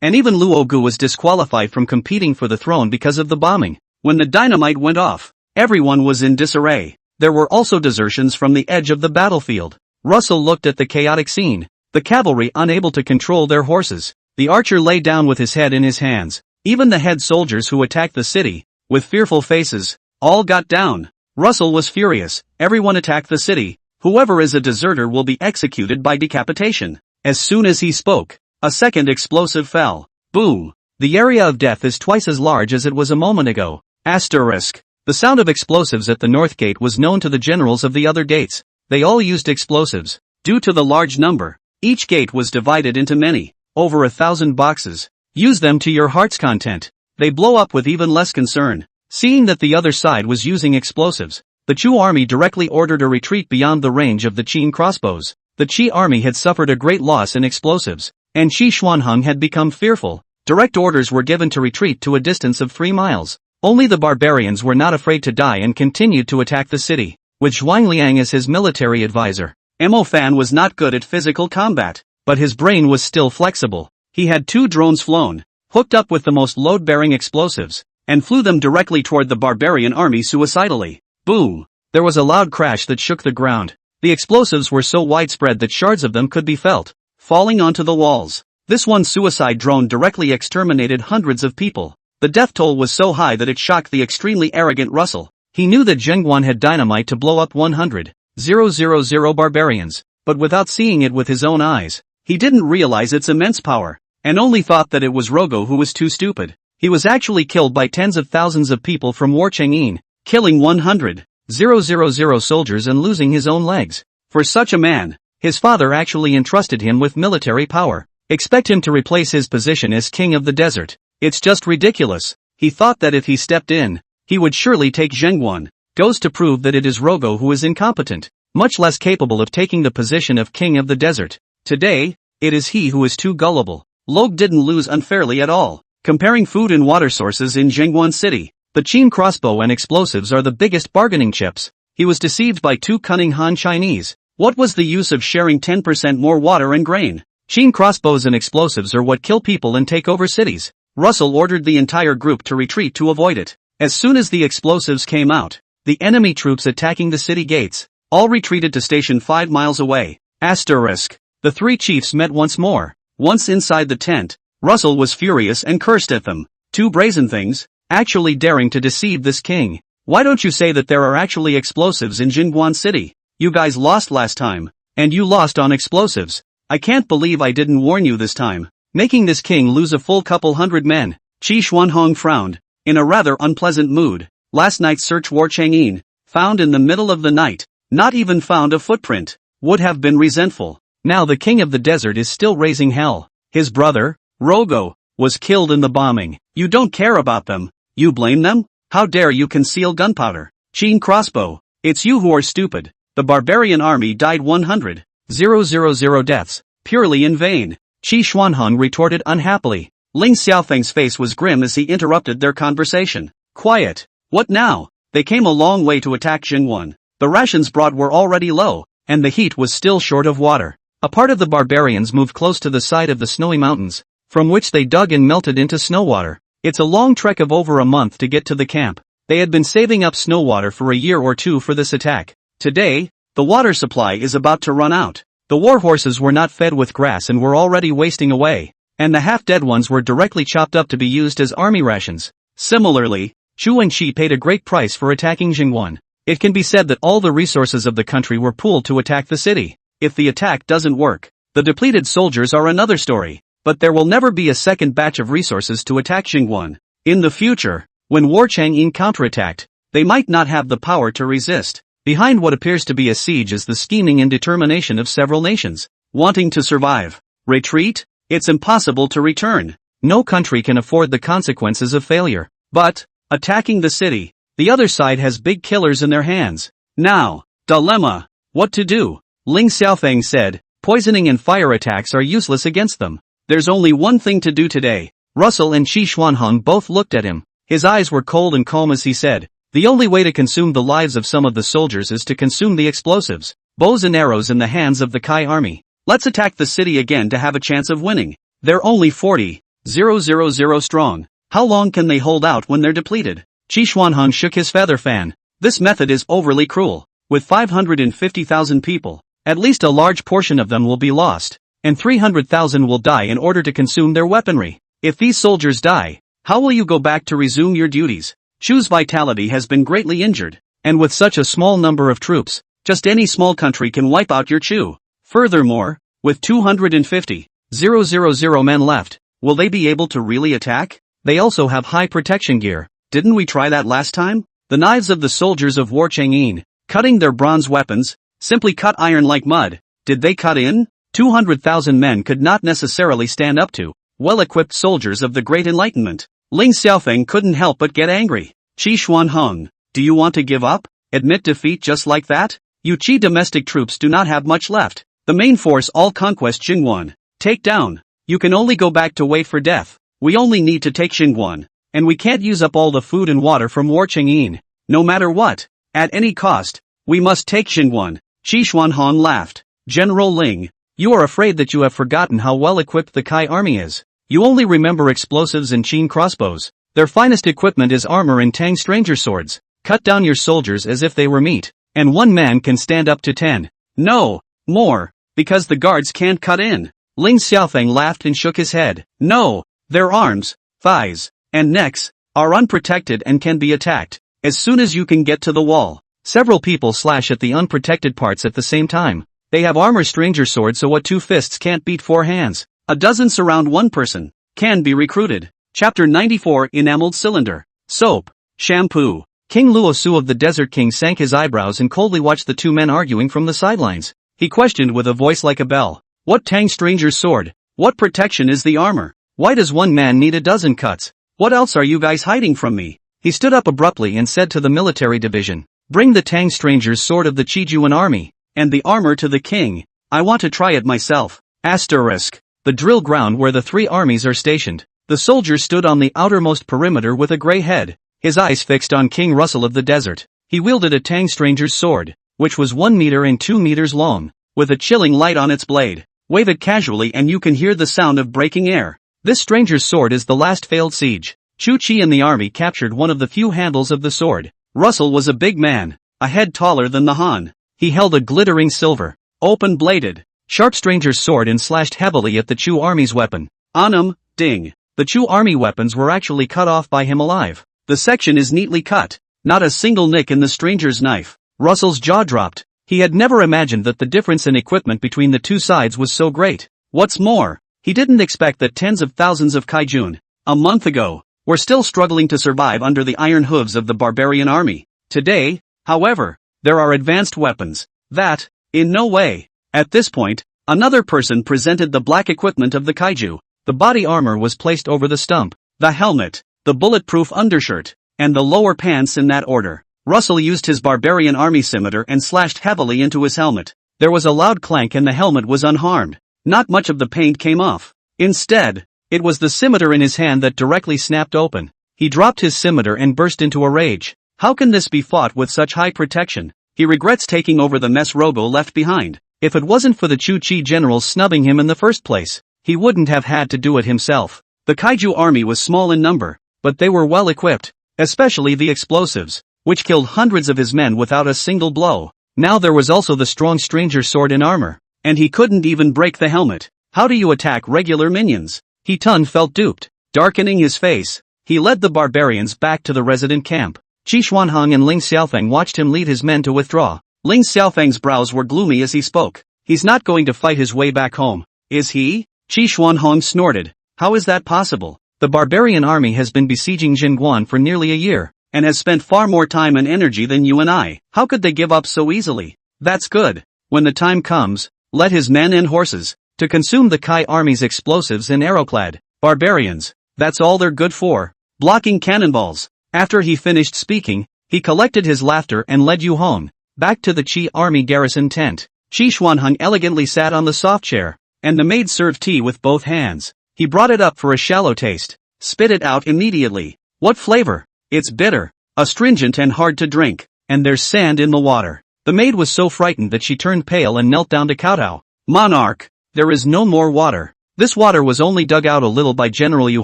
Speaker 1: And even Luo Gu was disqualified from competing for the throne because of the bombing. When the dynamite went off, everyone was in disarray. There were also desertions from the edge of the battlefield. Russell looked at the chaotic scene. The cavalry unable to control their horses. The archer lay down with his head in his hands. Even the head soldiers who attacked the city, with fearful faces, all got down. Russell was furious. Everyone attacked the city. Whoever is a deserter will be executed by decapitation. As soon as he spoke, a second explosive fell. Boom! The area of death is twice as large as it was a moment ago. Asterisk. The sound of explosives at the north gate was known to the generals of the other gates. They all used explosives. Due to the large number, each gate was divided into many, over 1,000 boxes. Use them to your heart's content. They blow up with even less concern. Seeing that the other side was using explosives, the Chu army directly ordered a retreat beyond the range of the Qin crossbows. The Qi army had suffered a great loss in explosives, and Qi Xuanheng had become fearful. Direct orders were given to retreat to a distance of 3 miles. Only the barbarians were not afraid to die and continued to attack the city, with Zhuangliang as his military advisor. Mo Fan was not good at physical combat, but his brain was still flexible. He had 2 drones flown, hooked up with the most load-bearing explosives, and flew them directly toward the barbarian army suicidally. Boom! There was a loud crash that shook the ground. The explosives were so widespread that shards of them could be felt, falling onto the walls. This one suicide drone directly exterminated hundreds of people. The death toll was so high that it shocked the extremely arrogant Russell. He knew that Zhengguan had dynamite to blow up 100,000 barbarians, but without seeing it with his own eyes, he didn't realize its immense power, and only thought that it was Rogo who was too stupid. He was actually killed by tens of thousands of people from War Chang'in, killing 100,000 soldiers and losing his own legs. For such a man, his father actually entrusted him with military power. Expect him to replace his position as king of the desert. It's just ridiculous. He thought that if he stepped in, he would surely take Zhengguan. Goes to prove that it is Rogo who is incompetent, much less capable of taking the position of king of the desert. Today, it is he who is too gullible. Log didn't lose unfairly at all. Comparing food and water sources in Zhengguan City, the Qin crossbow and explosives are the biggest bargaining chips. He was deceived by 2 cunning Han Chinese. What was the use of sharing 10% more water and grain? Qin crossbows and explosives are what kill people and take over cities. Russell ordered the entire group to retreat to avoid it. As soon as the explosives came out, the enemy troops attacking the city gates all retreated to station 5 miles away. Asterisk. The 3 chiefs met once more. Once inside the tent, Russell was furious and cursed at them. 2 brazen things, actually daring to deceive this king. Why don't you say that there are actually explosives in Jingguan City? You guys lost last time, and you lost on explosives. I can't believe I didn't warn you this time. Making this king lose a full couple hundred men. Qi Xuanhong frowned, in a rather unpleasant mood. Last night's search War Chang'in, found in the middle of the night, not even found a footprint, would have been resentful. Now the king of the desert is still raising hell. His brother, Rogo, was killed in the bombing. You don't care about them. You blame them? How dare you conceal gunpowder? Qin crossbow. It's you who are stupid. The barbarian army died 100,000 deaths, purely in vain. Qi Xuanheng retorted unhappily. Ling Xiaofeng's face was grim as he interrupted their conversation. Quiet. What now? They came a long way to attack Jingwan. The rations brought were already low, and the heat was still short of water. A part of the barbarians moved close to the side of the snowy mountains, from which they dug and melted into snow water. It's a long trek of over a month to get to the camp. They had been saving up snow water for a year or two for this attack. Today, the water supply is about to run out. The war horses were not fed with grass and were already wasting away, and the half-dead ones were directly chopped up to be used as army rations. Similarly, Xu Wenqi paid a great price for attacking Jingwan. It can be said that all the resources of the country were pooled to attack the city. If the attack doesn't work, the depleted soldiers are another story, but there will never be a second batch of resources to attack Jingwan. In the future, when War Chang'an counterattacked, they might not have the power to resist. Behind what appears to be a siege is the scheming and determination of several nations, wanting to survive. Retreat? It's impossible to return. No country can afford the consequences of failure. But, attacking the city, the other side has big killers in their hands. Now, dilemma. What to do? Ling Xiaofeng said, poisoning and fire attacks are useless against them. There's only one thing to do today. Russell and Qi Xuanheng both looked at him. His eyes were cold and calm as he said, the only way to consume the lives of some of the soldiers is to consume the explosives, bows and arrows in the hands of the Kai army. Let's attack the city again to have a chance of winning. They're only 40,000 strong. How long can they hold out when they're depleted? Qi Xuanheng shook his feather fan. This method is overly cruel. With 550,000 people, at least a large portion of them will be lost, and 300,000 will die in order to consume their weaponry. If these soldiers die, how will you go back to resume your duties? Chu's vitality has been greatly injured, and with such a small number of troops, just any small country can wipe out your Chu. Furthermore, with 250,000 men left, will they be able to really attack? They also have high protection gear. Didn't we try that last time? The knives of the soldiers of War Chang'an, cutting their bronze weapons, simply cut iron like mud. Did they cut in? 200,000 men could not necessarily stand up to well-equipped soldiers of the Great Enlightenment. Ling Xiaofeng couldn't help but get angry. Qi Xuanheng, do you want to give up? Admit defeat just like that? You Qi domestic troops do not have much left. The main force all conquest Jingwan. Take down. You can only go back to wait for death. We only need to take Jingwan, and we can't use up all the food and water from War Chang'an. No matter what, at any cost, we must take Jingwan. Qi Xuanheng laughed. General Ling, you are afraid that you have forgotten how well equipped the Kai army is. You only remember explosives and Qin crossbows. Their finest equipment is armor and Tang stranger swords. Cut down your soldiers as if they were meat, and one man can stand up to 10. No, more, because the guards can't cut in. Ling Xiaofeng laughed and shook his head. No, their arms, thighs, and necks are unprotected and can be attacked as soon as you can get to the wall. Several people slash at the unprotected parts at the same time. They have armor stranger swords, so what 2 fists can't beat 4 hands. A dozen surround 1 person. Can be recruited. Chapter 94 Enameled Cylinder. Soap. Shampoo. King Luosu of the Desert King sank his eyebrows and coldly watched the 2 men arguing from the sidelines. He questioned with a voice like a bell. What Tang stranger's sword? What protection is the armor? Why does one man need a dozen cuts? What else are you guys hiding from me? He stood up abruptly and said to the military division, bring the Tang stranger's sword of the Qijuan army, and the armor to the king. I want to try it myself. Asterisk. The drill ground where the 3 armies are stationed. The soldier stood on the outermost perimeter with a gray head, his eyes fixed on King Russell of the desert. He wielded a Tang stranger's sword, which was 1 meter and 2 meters long, with a chilling light on its blade. Wave it casually and you can hear the sound of breaking air. This stranger's sword is the last failed siege. Chu Qi and the army captured one of the few handles of the sword. Russell was a big man, a head taller than the Han. He held a glittering silver, open-bladed, sharp stranger's sword and slashed heavily at the Chu army's weapon. Anum, ding. The Chu army weapons were actually cut off by him alive. The section is neatly cut. Not a single nick in the stranger's knife. Russell's jaw dropped. He had never imagined that the difference in equipment between the 2 sides was so great. What's more, he didn't expect that tens of thousands of Kaijun, a month ago, were still struggling to survive under the iron hooves of the barbarian army. Today, however, there are advanced weapons that, in no way. At this point, another person presented the black equipment of the kaiju. The body armor was placed over the stump, the helmet, the bulletproof undershirt, and the lower pants in that order. Russell used his barbarian army scimitar and slashed heavily into his helmet. There was a loud clank and the helmet was unharmed. Not much of the paint came off. Instead, it was the scimitar in his hand that directly snapped open. He dropped his scimitar and burst into a rage. How can this be fought with such high protection? He regrets taking over the mess Rogo left behind. If it wasn't for the Chu-Chi generals snubbing him in the first place, he wouldn't have had to do it himself. The kaiju army was small in number, but they were well equipped, especially the explosives, which killed hundreds of his men without a single blow. Now there was also the strong stranger sword in armor, and he couldn't even break the helmet. How do you attack regular minions? He-Tun felt duped. Darkening his face, he led the barbarians back to the resident camp. Qi Xuanhong and Ling Xiaofeng watched him lead his men to withdraw. Ling Xiaofeng's brows were gloomy as he spoke. He's not going to fight his way back home, is he? Qi Xuanhong snorted. How is that possible? The barbarian army has been besieging Jingguan for nearly a year, and has spent far more time and energy than you and I. How could they give up so easily? That's good. When the time comes, let his men and horses, to consume the Kai army's explosives and arrowclad barbarians. That's all they're good for. Blocking cannonballs. After he finished speaking, he collected his laughter and led Yu Hong back to the Qi army garrison tent. Qi Xuanhong elegantly sat on the soft chair, and the maid served tea with both hands. He brought it up for a shallow taste. Spit it out immediately. What flavor? It's bitter, astringent and hard to drink, and there's sand in the water. The maid was so frightened that she turned pale and knelt down to kowtow. Monarch, there is no more water. This water was only dug out a little by General Yu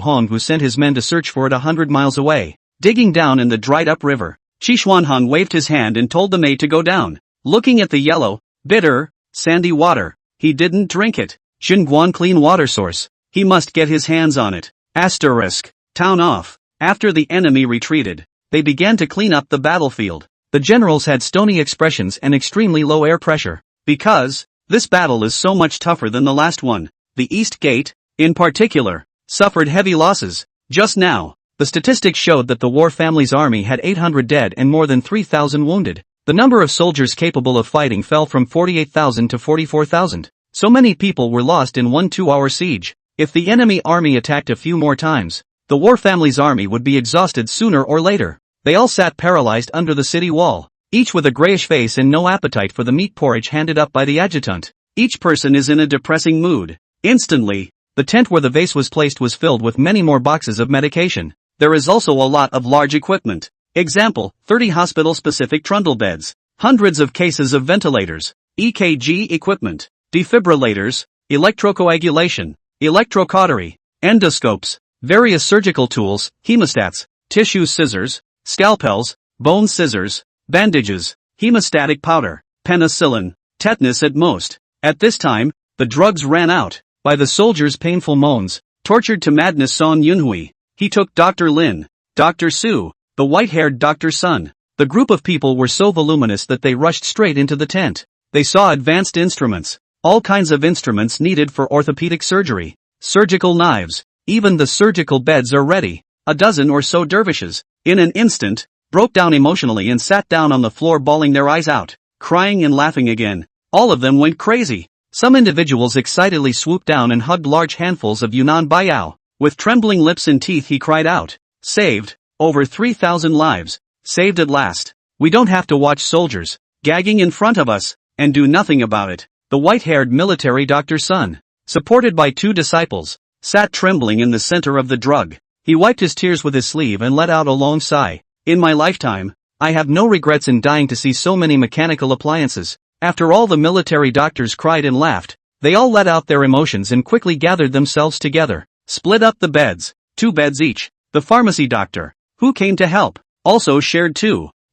Speaker 1: Hong, who sent his men to search for it 100 miles away. Digging down in the dried-up river, Qi Xuanhong waved his hand and told the maid to go down. Looking at the yellow, bitter, sandy water, he didn't drink it. Jingguan clean water source. He must get his hands on it. Asterisk. Town off. After the enemy retreated, they began to clean up the battlefield. The generals had stony expressions and extremely low air pressure. Because, this battle is so much tougher than the last one. The East Gate, in particular, suffered heavy losses. Just now, the statistics showed that the War Family's army had 800 dead and more than 3,000 wounded. The number of soldiers capable of fighting fell from 48,000 to 44,000. So many people were lost in one 2-hour siege. If the enemy army attacked a few more times, the War Family's army would be exhausted sooner or later. They all sat paralyzed under the city wall, each with a grayish face and no appetite for the meat porridge handed up by the adjutant. Each person is in a depressing mood. Instantly, the tent where the vase was placed was filled with many more boxes of medication. There is also a lot of large equipment. Example, 30 hospital-specific trundle beds, hundreds of cases of ventilators, EKG equipment, defibrillators, electrocoagulation, electrocautery, endoscopes, various surgical tools, hemostats, tissue scissors, scalpels, bone scissors, bandages, hemostatic powder, penicillin, tetanus at most. At this time, the drugs ran out. By the soldiers' painful moans, tortured to madness Song Yunhui, he took Dr. Lin, Dr. Su, the white-haired Dr. Sun. The group of people were so voluminous that they rushed straight into the tent. They saw advanced instruments, all kinds of instruments needed for orthopedic surgery, surgical knives, even the surgical beds are ready. A dozen or so dervishes, in an instant, broke down emotionally and sat down on the floor bawling their eyes out, crying and laughing again. All of them went crazy. Some individuals excitedly swooped down and hugged large handfuls of Yunnan Baiyao. With trembling lips and teeth he cried out, saved, over 3,000 lives, saved at last. We don't have to watch soldiers, gagging in front of us, and do nothing about it. The white-haired military Dr. Sun, supported by 2 disciples, sat trembling in the center of the drug. He wiped his tears with his sleeve and let out a long sigh. In my lifetime, I have no regrets in dying to see so many mechanical appliances. After all the military doctors cried and laughed, they all let out their emotions and quickly gathered themselves together. Split up the beds, 2 beds each. The pharmacy doctor, who came to help, also shared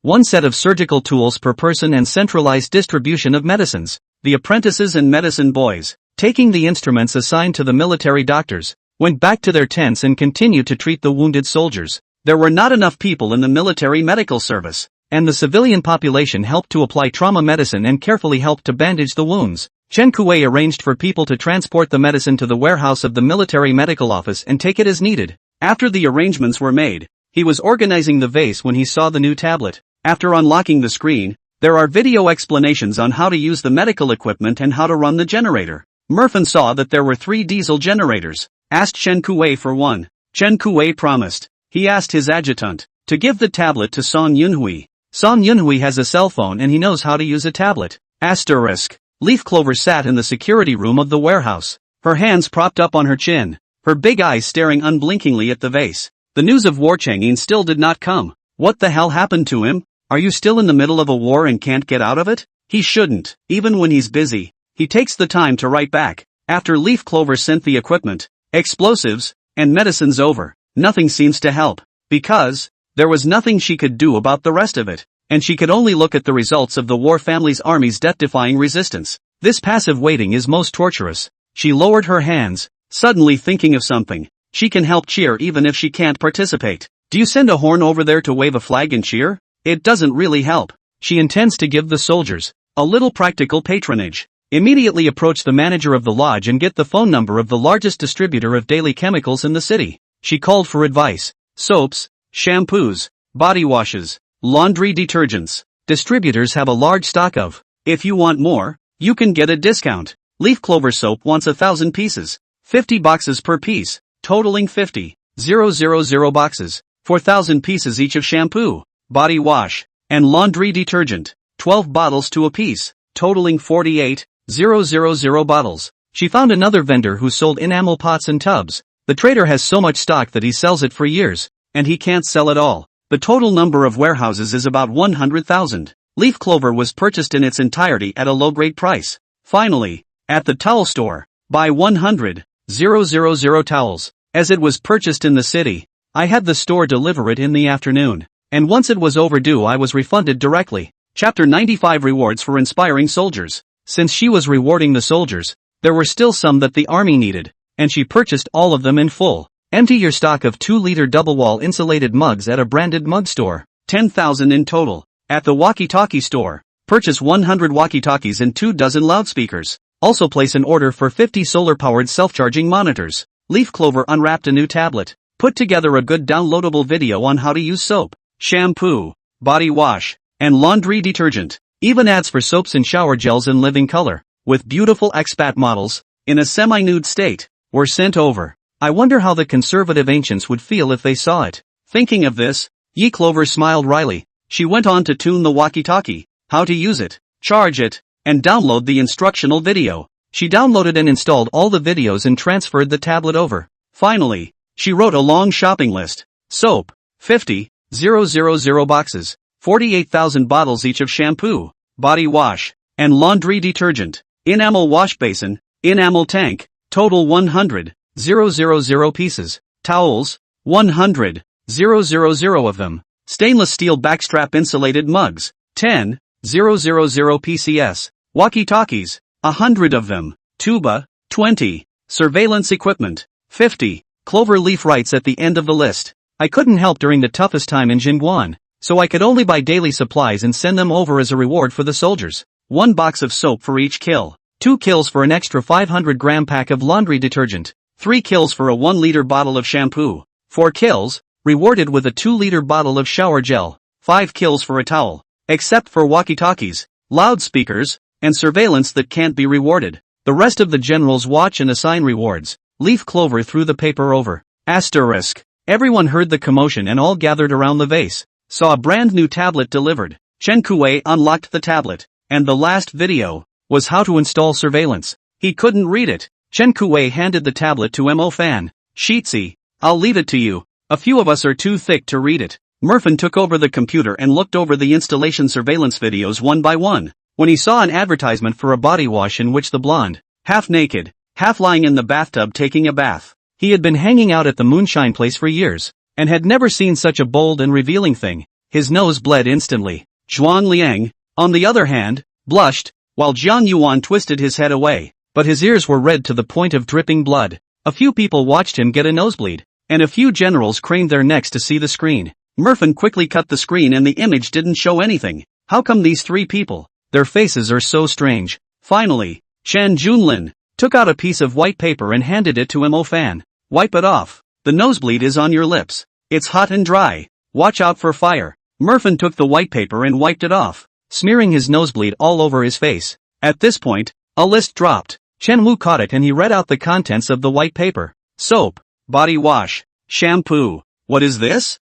Speaker 1: 1 set of surgical tools per person and centralized distribution of medicines. The apprentices and medicine boys, taking the instruments assigned to the military doctors, went back to their tents and continued to treat the wounded soldiers. There were not enough people in the military medical service, and the civilian population helped to apply trauma medicine and carefully helped to bandage the wounds. Chen Kuei arranged for people to transport the medicine to the warehouse of the military medical office and take it as needed. After the arrangements were made, he was organizing the vase when he saw the new tablet. After unlocking the screen, there are video explanations on how to use the medical equipment and how to run the generator. Murphin saw that there were 3 diesel generators, asked Chen Kuei for one. Chen Kuei promised. He asked his adjutant, to give the tablet to Song Yunhui. Song Yunhui has a cell phone and he knows how to use a tablet. Asterisk. Leaf Clover sat in the security room of the warehouse, her hands propped up on her chin, her big eyes staring unblinkingly at the vase. The news of War Chang'in still did not come. What the hell happened to him? Are you still in the middle of a war and can't get out of it? He shouldn't. Even when he's busy, he takes the time to write back. After Leaf Clover sent the equipment, explosives, and medicines over, nothing seems to help. Because there was nothing she could do about the rest of it, and she could only look at the results of the war family's army's death-defying resistance. This passive waiting is most torturous. She lowered her hands, suddenly thinking of something. She can help cheer even if she can't participate. Do you send a horn over there to wave a flag and cheer? It doesn't really help. She intends to give the soldiers a little practical patronage. Immediately approach the manager of the lodge and get the phone number of the largest distributor of daily chemicals in the city. She called for advice. Soaps, shampoos, body washes, laundry detergents. Distributors have a large stock of. If you want more, you can get a discount. Leaf Clover soap wants 1,000 pieces. 50 boxes per piece, totaling 50,000 boxes. 4,000 pieces each of shampoo, body wash, and laundry detergent. 12 bottles to a piece, totaling 48,000 bottles. She found another vendor who sold enamel pots and tubs. The trader has so much stock that he sells it for years, and he can't sell it all. The total number of warehouses is about 100,000. Leaf Clover was purchased in its entirety at a low-grade price. Finally, at the towel store, buy 100,000 towels. As it was purchased in the city, I had the store deliver it in the afternoon, and once it was overdue I was refunded directly. Chapter 95 Rewards for Inspiring Soldiers. Since she was rewarding the soldiers, there were still some that the army needed, and she purchased all of them in full. Empty your stock of 2-liter double-wall insulated mugs at a branded mug store. 10,000 in total. At the walkie-talkie store, purchase 100 walkie-talkies and 24 loudspeakers. Also place an order for 50 solar-powered self-charging monitors. Leaf Clover unwrapped a new tablet, put together a good downloadable video on how to use soap, shampoo, body wash, and laundry detergent. Even ads for soaps and shower gels in living color, with beautiful expat models, in a semi-nude state, were sent over. I wonder how the conservative ancients would feel if they saw it. Thinking of this, Leaf Clover smiled wryly. She went on to tune the walkie-talkie, how to use it, charge it, and download the instructional video. She downloaded and installed all the videos and transferred the tablet over. Finally, she wrote a long shopping list. Soap, 50,000 boxes, 48,000 bottles each of shampoo, body wash, and laundry detergent, enamel wash basin, enamel tank, total 100,000 pieces, towels, 100,000 of them, stainless steel backstrap insulated mugs, 10,000 PCS, walkie-talkies, 100 of them, tuba, 20, surveillance equipment, 50. Clover Leaf writes at the end of the list. I couldn't help during the toughest time in Jingguan, so I could only buy daily supplies and send them over as a reward for the soldiers. 1 box of soap for each kill, 2 kills for an extra 500-gram pack of laundry detergent, 3 kills for a 1-liter bottle of shampoo, 4 kills, rewarded with a 2-liter bottle of shower gel, 5 kills for a towel, except for walkie-talkies, loudspeakers, and surveillance that can't be rewarded. The rest of the generals watch and assign rewards. Leaf Clover threw the paper over. Asterisk. Everyone heard the commotion and all gathered around the vase. Saw a brand new tablet delivered. Chen Kuei unlocked the tablet, and the last video was how to install surveillance. He couldn't read it. Chen Kuei handed the tablet to Mo Fan. Sheetsy, I'll leave it to you. A few of us are too thick to read it. Murphin took over the computer and looked over the installation surveillance videos one by one. When he saw an advertisement for a body wash in which the blonde, half naked, half lying in the bathtub taking a bath. He had been hanging out at the moonshine place for years, and had never seen such a bold and revealing thing. His nose bled instantly. Zhuang Liang, on the other hand, blushed, while Jiang Yuan twisted his head away, but his ears were red to the point of dripping blood. A few people watched him get a nosebleed, and a few generals craned their necks to see the screen. Murphin quickly cut the screen and the image didn't show anything. How come these 3 people? Their faces are so strange. Finally, Chen Junlin took out a piece of white paper and handed it to Mo Fan. Wipe it off. The nosebleed is on your lips. It's hot and dry. Watch out for fire. Murphin took the white paper and wiped it off, smearing his nosebleed all over his face. At this point, a list dropped. Chen Wu caught it and he read out the contents of the white paper. Soap, body wash, shampoo. What is this?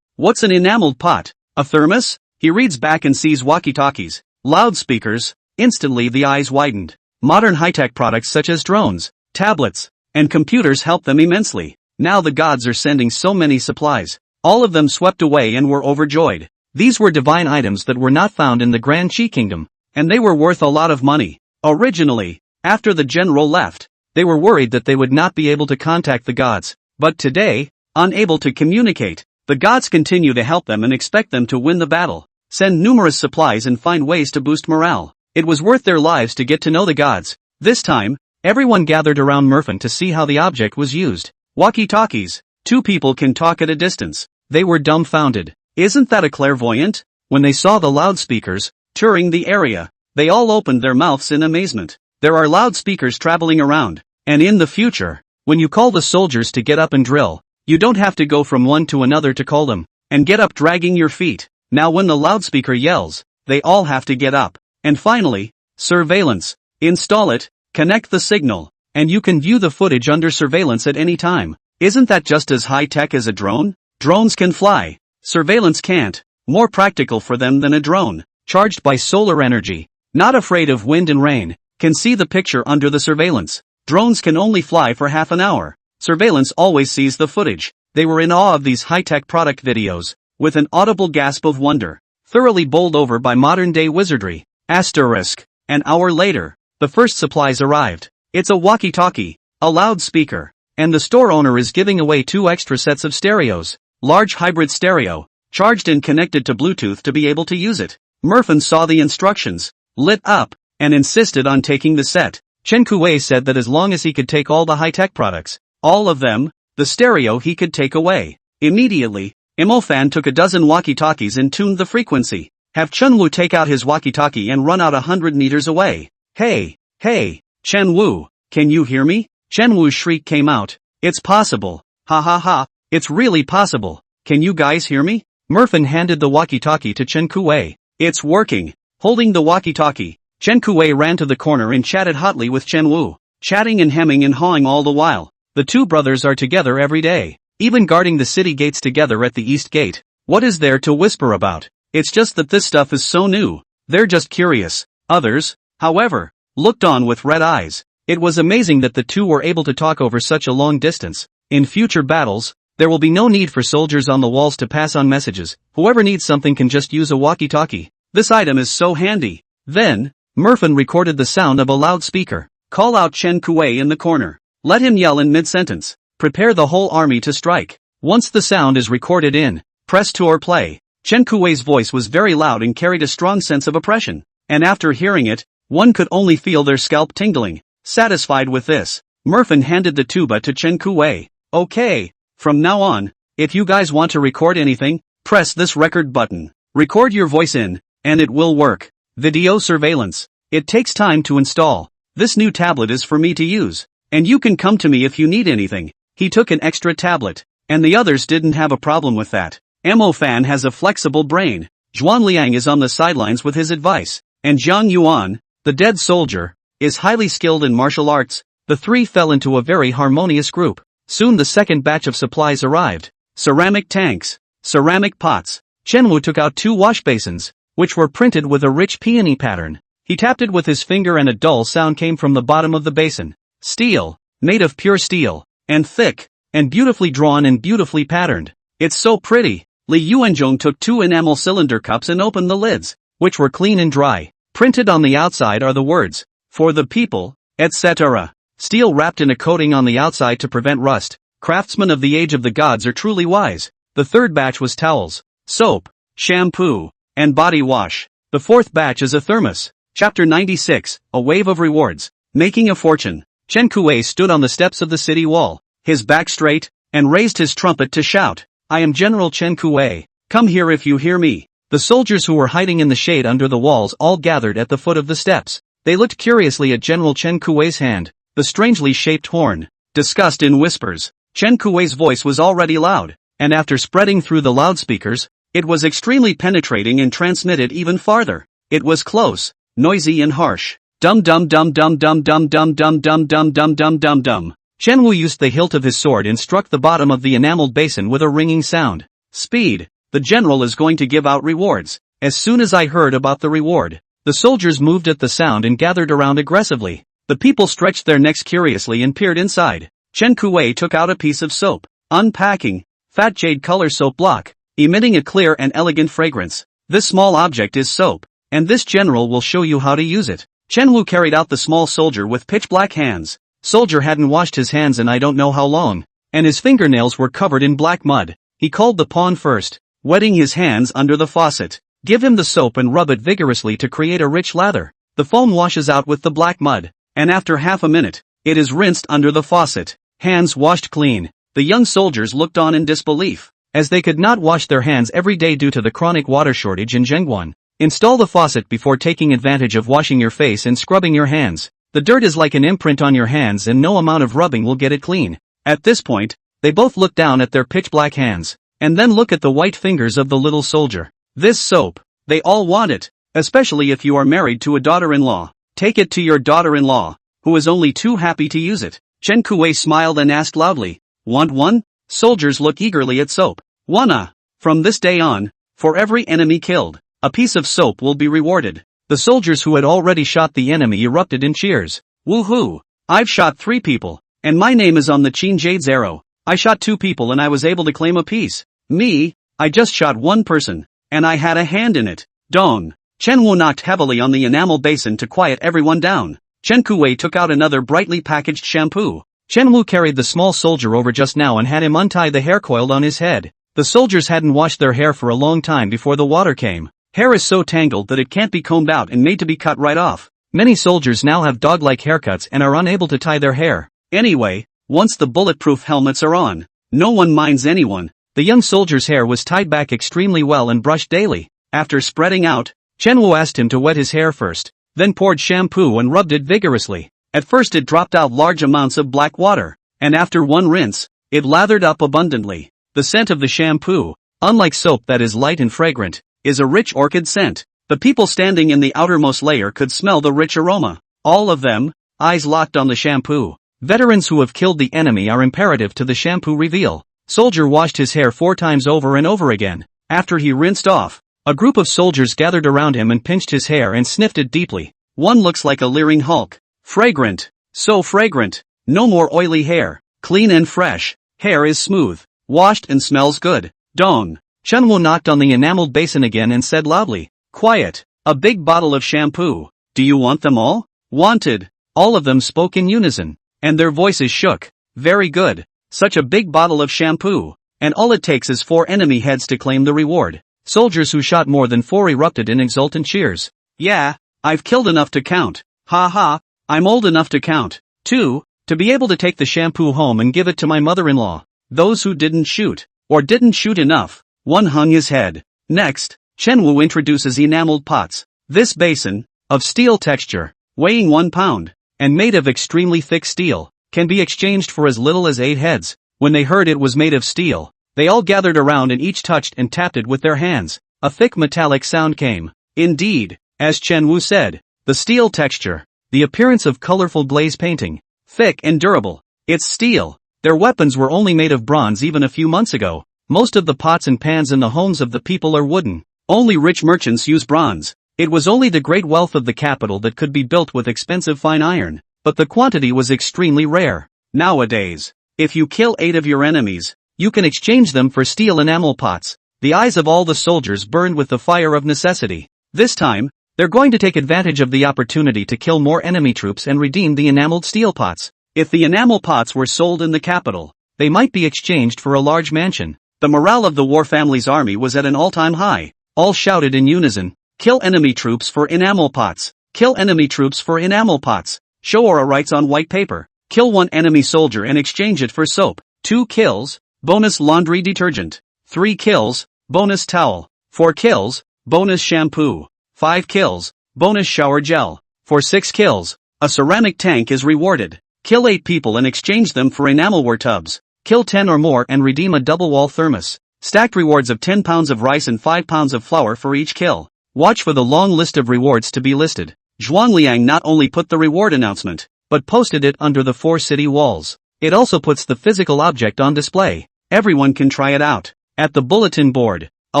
Speaker 1: What's an enameled pot? A thermos? He reads back and sees walkie-talkies, loudspeakers. Instantly the eyes widened. Modern high-tech products such as drones, tablets, and computers help them immensely. Now the gods are sending so many supplies. All of them swept away and were overjoyed. These were divine items that were not found in the Grand Chi Kingdom, and they were worth a lot of money. Originally, after the general left, they were worried that they would not be able to contact the gods. But today, unable to communicate, the gods continue to help them and expect them to win the battle, send numerous supplies and find ways to boost morale. It was worth their lives to get to know the gods. This time, everyone gathered around Murphin to see how the object was used. Walkie-talkies. Two people can talk at a distance. They were dumbfounded. Isn't that a clairvoyant? When they saw the loudspeakers touring the area, they all opened their mouths in amazement. There are loudspeakers traveling around, and in the future, when you call the soldiers to get up and drill, you don't have to go from one to another to call them, and get up dragging your feet. Now when the loudspeaker yells, they all have to get up. And finally, surveillance. Install it, connect the signal, and you can view the footage under surveillance at any time. Isn't that just as high-tech as a drone? Drones can fly. Surveillance can't. More practical for them than a drone, charged by solar energy. Not afraid of wind and rain, can see the picture under the surveillance. Drones can only fly for half an hour. Surveillance always sees the footage. They were in awe of these high-tech product videos, with an audible gasp of wonder, thoroughly bowled over by modern-day wizardry. Asterisk. An hour later, the first supplies arrived. It's a walkie-talkie, a loudspeaker, and the store owner is giving away 2 extra sets of stereos. Large hybrid stereo, charged and connected to Bluetooth to be able to use it. Murphin saw the instructions, lit up, and insisted on taking the set. Chen Kuei said that as long as he could take all the high-tech products, all of them, the stereo he could take away. Immediately, Imofan took a dozen walkie-talkies and tuned the frequency. Have Chunwu take out his walkie-talkie and run out 100 meters away. Hey, Chenwu, can you hear me? Chenwu's shriek came out. It's possible. Ha ha ha, it's really possible. Can you guys hear me? Murphin handed the walkie-talkie to Chen Kuei. It's working. Holding the walkie-talkie, Chen Kuei ran to the corner and chatted hotly with Chenwu, chatting and hemming and hawing all the while. The two brothers are together every day, even guarding the city gates together at the East Gate. What is there to whisper about? It's just that this stuff is so new. They're just curious. Others, however, looked on with red eyes. It was amazing that the two were able to talk over such a long distance. In future battles, there will be no need for soldiers on the walls to pass on messages. Whoever needs something can just use a walkie-talkie. This item is so handy. Then, Murphin recorded the sound of a loudspeaker. Call out Chen Kuei in the corner. Let him yell in mid-sentence. Prepare the whole army to strike. Once the sound is recorded in, press to or play. Chen Kuei's voice was very loud and carried a strong sense of oppression, and after hearing it, one could only feel their scalp tingling. Satisfied with this, Murphin handed the tuba to Chen Kuei. Okay, from now on, if you guys want to record anything, press this record button. Record your voice in, and it will work. Video surveillance. It takes time to install. This new tablet is for me to use, and you can come to me if you need anything. He took an extra tablet, and the others didn't have a problem with that. Mo Fan has a flexible brain. Zhuan Liang is on the sidelines with his advice, and Zhang Yuan, the dead soldier, is highly skilled in martial arts. The three fell into a very harmonious group. Soon the second batch of supplies arrived. Ceramic tanks, ceramic pots. Chenwu took out 2 wash basins, which were printed with a rich peony pattern. He tapped it with his finger and a dull sound came from the bottom of the basin. Steel, made of pure steel, and thick, and beautifully drawn and beautifully patterned. It's so pretty. Li Yuanzhong took 2 enamel cylinder cups and opened the lids, which were clean and dry. Printed on the outside are the words, "For the people," etc. Steel wrapped in a coating on the outside to prevent rust. Craftsmen of the age of the gods are truly wise. The third batch was towels, soap, shampoo, and body wash. The fourth batch is a thermos. Chapter 96, A Wave of Rewards. Making a fortune. Chen Kuei stood on the steps of the city wall, his back straight, and raised his trumpet to shout, "I am General Chen Kuei. Come here if you hear me." The soldiers who were hiding in the shade under the walls all gathered at the foot of the steps. They looked curiously at General Chen Kuei's hand, the strangely shaped horn, discussed in whispers. Chen Kuei's voice was already loud, and after spreading through the loudspeakers, it was extremely penetrating and transmitted even farther. It was close, noisy and harsh. Dum dum dum dum dum dum dum dum dum dum dum dum dum dum. Chenwu used the hilt of his sword and struck the bottom of the enameled basin with a ringing sound. Speed. The general is going to give out rewards. As soon as I heard about the reward, the soldiers moved at the sound and gathered around aggressively. The people stretched their necks curiously and peered inside. Chen Kuei took out a piece of soap, unpacking, fat jade color soap block, emitting a clear and elegant fragrance. This small object is soap, and this general will show you how to use it. Chen Wu carried out the small soldier with pitch black hands. Soldier hadn't washed his hands in I don't know how long, and his fingernails were covered in black mud. He called the pawn first, wetting his hands under the faucet. Give him the soap and rub it vigorously to create a rich lather. The foam washes out with the black mud, and after half a minute, it is rinsed under the faucet. Hands washed clean. The young soldiers looked on in disbelief, as they could not wash their hands every day due to the chronic water shortage in Zhengguan. Install the faucet before taking advantage of washing your face and scrubbing your hands. The dirt is like an imprint on your hands and no amount of rubbing will get it clean. At this point, they both look down at their pitch black hands, and then look at the white fingers of the little soldier. This soap, they all want it, especially if you are married to a daughter-in-law. Take it to your daughter-in-law, who is only too happy to use it. Chen Kuei smiled and asked loudly, "Want one?" Soldiers look eagerly at soap. "Wanna." From this day on, for every enemy killed, a piece of soap will be rewarded. The soldiers who had already shot the enemy erupted in cheers. "Woohoo! I've shot 3 people, and my name is on the Qin Jade's arrow. I shot 2 people and I was able to claim a piece. Me, I just shot 1 person, and I had a hand in it." Dong. Chen Wu knocked heavily on the enamel basin to quiet everyone down. Chen Kuei took out another brightly packaged shampoo. Chen Wu carried the small soldier over just now and had him untie the hair coiled on his head. The soldiers hadn't washed their hair for a long time before the water came. Hair is so tangled that it can't be combed out and made to be cut right off. Many soldiers now have dog-like haircuts and are unable to tie their hair. Anyway, once the bulletproof helmets are on, no one minds anyone. The young soldier's hair was tied back extremely well and brushed daily. After spreading out, Chen Wu asked him to wet his hair first, then poured shampoo and rubbed it vigorously. At first it dropped out large amounts of black water, and after one rinse, it lathered up abundantly. The scent of the shampoo, unlike soap that is light and fragrant, is a rich orchid scent. The people standing in the outermost layer could smell the rich aroma. All of them, eyes locked on the shampoo. Veterans who have killed the enemy are imperative to the shampoo reveal. Soldier washed his hair 4 times over and over again. After he rinsed off, a group of soldiers gathered around him and pinched his hair and sniffed it deeply. One looks like a leering Hulk. Fragrant. So fragrant. No more oily hair. Clean and fresh. Hair is smooth. Washed and smells good. Dong. Chen Wu knocked on the enameled basin again and said loudly, "Quiet. A big bottle of shampoo. Do you want them all?" "Wanted." All of them spoke in unison, and their voices shook. "Very good. Such a big bottle of shampoo. And all it takes is 4 enemy heads to claim the reward." Soldiers who shot more than 4 erupted in exultant cheers. "Yeah, I've killed enough to count. Ha ha, I'm old enough to count, too, to be able to take the shampoo home and give it to my mother-in-law." Those who didn't shoot, or didn't shoot enough, one hung his head. Next, Chen Wu introduces enameled pots. This basin, of steel texture, weighing 1 pound, and made of extremely thick steel, can be exchanged for as little as 8 heads. When they heard it was made of steel, they all gathered around and each touched and tapped it with their hands. A thick metallic sound came. Indeed, as Chen Wu said, the steel texture, the appearance of colorful glaze painting, thick and durable. It's steel. Their weapons were only made of bronze even a few months ago. Most of the pots and pans in the homes of the people are wooden. Only rich merchants use bronze. It was only the great wealth of the capital that could be built with expensive fine iron, but the quantity was extremely rare. Nowadays, if you kill 8 of your enemies, you can exchange them for steel enamel pots. The eyes of all the soldiers burned with the fire of necessity. This time, they're going to take advantage of the opportunity to kill more enemy troops and redeem the enameled steel pots. If the enamel pots were sold in the capital, they might be exchanged for a large mansion. The morale of the war family's army was at an all-time high. All shouted in unison, "Kill enemy troops for enamel pots! Kill enemy troops for enamel pots!" Shoora writes on white paper, "Kill 1 enemy soldier and exchange it for soap. 2 kills, bonus laundry detergent. 3 kills, bonus towel. 4 kills, bonus shampoo. 5 kills, bonus shower gel. For 6 kills, a ceramic tank is rewarded. Kill 8 people and exchange them for enamelware tubs. Kill 10 or more and redeem a double-wall thermos. Stacked rewards of 10 pounds of rice and 5 pounds of flour for each kill." Watch for the long list of rewards to be listed. Zhuangliang not only put the reward announcement, but posted it under the 4 city walls. It also puts the physical object on display. Everyone can try it out. At the bulletin board, A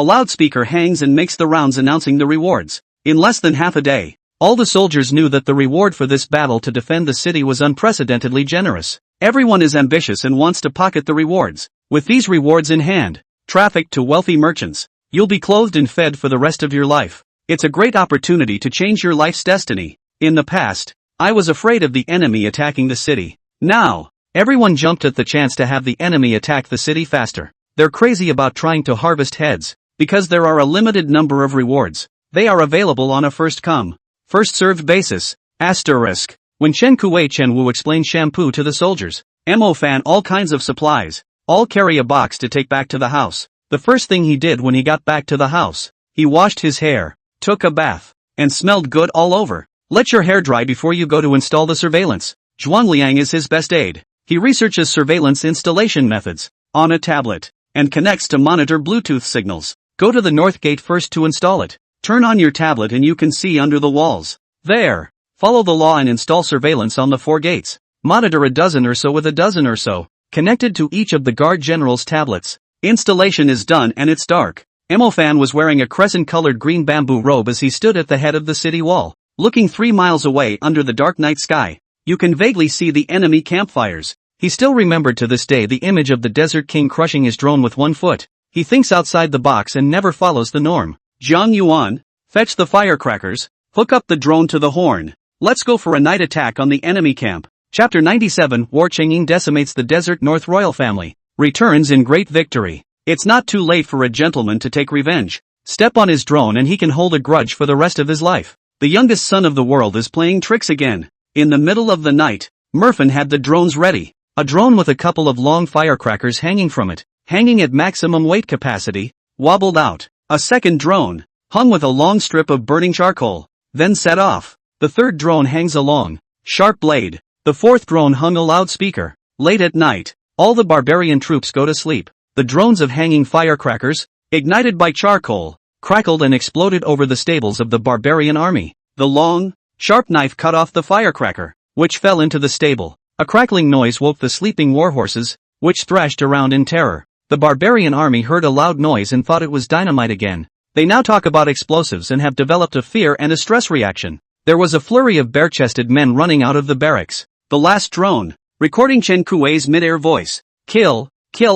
Speaker 1: loudspeaker hangs and makes the rounds announcing the rewards. In less than half a day, all the soldiers knew that the reward for this battle to defend the city was unprecedentedly generous. Everyone is ambitious and wants to pocket the rewards. With these rewards in hand, traffic to wealthy merchants, you'll be clothed and fed for the rest of your life. It's a great opportunity to change your life's destiny. In the past, I was afraid of the enemy attacking the city. Now, everyone jumped at the chance to have the enemy attack the city faster. They're crazy about trying to harvest heads, because there are a limited number of rewards. They are available on a first-come, first-served basis. Asterisk. When Chen Kuei-Chen-Wu explained shampoo to the soldiers, Mo fan all kinds of supplies, all carry a box to take back to the house. The first thing he did when he got back to the house, he washed his hair, took a bath, and smelled good all over. Let your hair dry before you go to install the surveillance. Zhuangliang is his best aide. He researches surveillance installation methods on a tablet and connects to monitor Bluetooth signals. Go to the north gate first to install it. Turn on your tablet and you can see under the walls. There. Follow the law and install surveillance on the 4 gates. Monitor a dozen or so with a dozen or so, connected to each of the guard general's tablets. Installation is done and it's dark. Emofan was wearing a crescent-colored green bamboo robe as he stood at the head of the city wall, looking 3 miles away under the dark night sky. You can vaguely see the enemy campfires. He still remembered to this day the image of the Desert King crushing his drone with 1 foot. He thinks outside the box and never follows the norm. Jiang Yuan, fetch the firecrackers, hook up the drone to the horn. Let's go for a night attack on the enemy camp. Chapter 97 War Chengying decimates the Desert North royal family. Returns in great victory. It's not too late for a gentleman to take revenge. Step on his drone and he can hold a grudge for the rest of his life. The youngest son of the world is playing tricks again. In the middle of the night, Murphin had the drones ready. A drone with a couple of long firecrackers hanging from it, hanging at maximum weight capacity, wobbled out. A second drone, hung with a long strip of burning charcoal, then set off. The third drone hangs a long, sharp blade. The fourth drone hung a loudspeaker. Late at night, all the barbarian troops go to sleep. The drones of hanging firecrackers, ignited by charcoal, crackled and exploded over the stables of the barbarian army. The long, sharp knife cut off the firecracker, which fell into the stable. A crackling noise woke the sleeping warhorses, which thrashed around in terror. The barbarian army heard a loud noise and thought it was dynamite again. They now talk about explosives and have developed a fear and a stress reaction. There was a flurry of bare-chested men running out of the barracks. The last drone, recording Chen Kuei's mid-air voice. Kill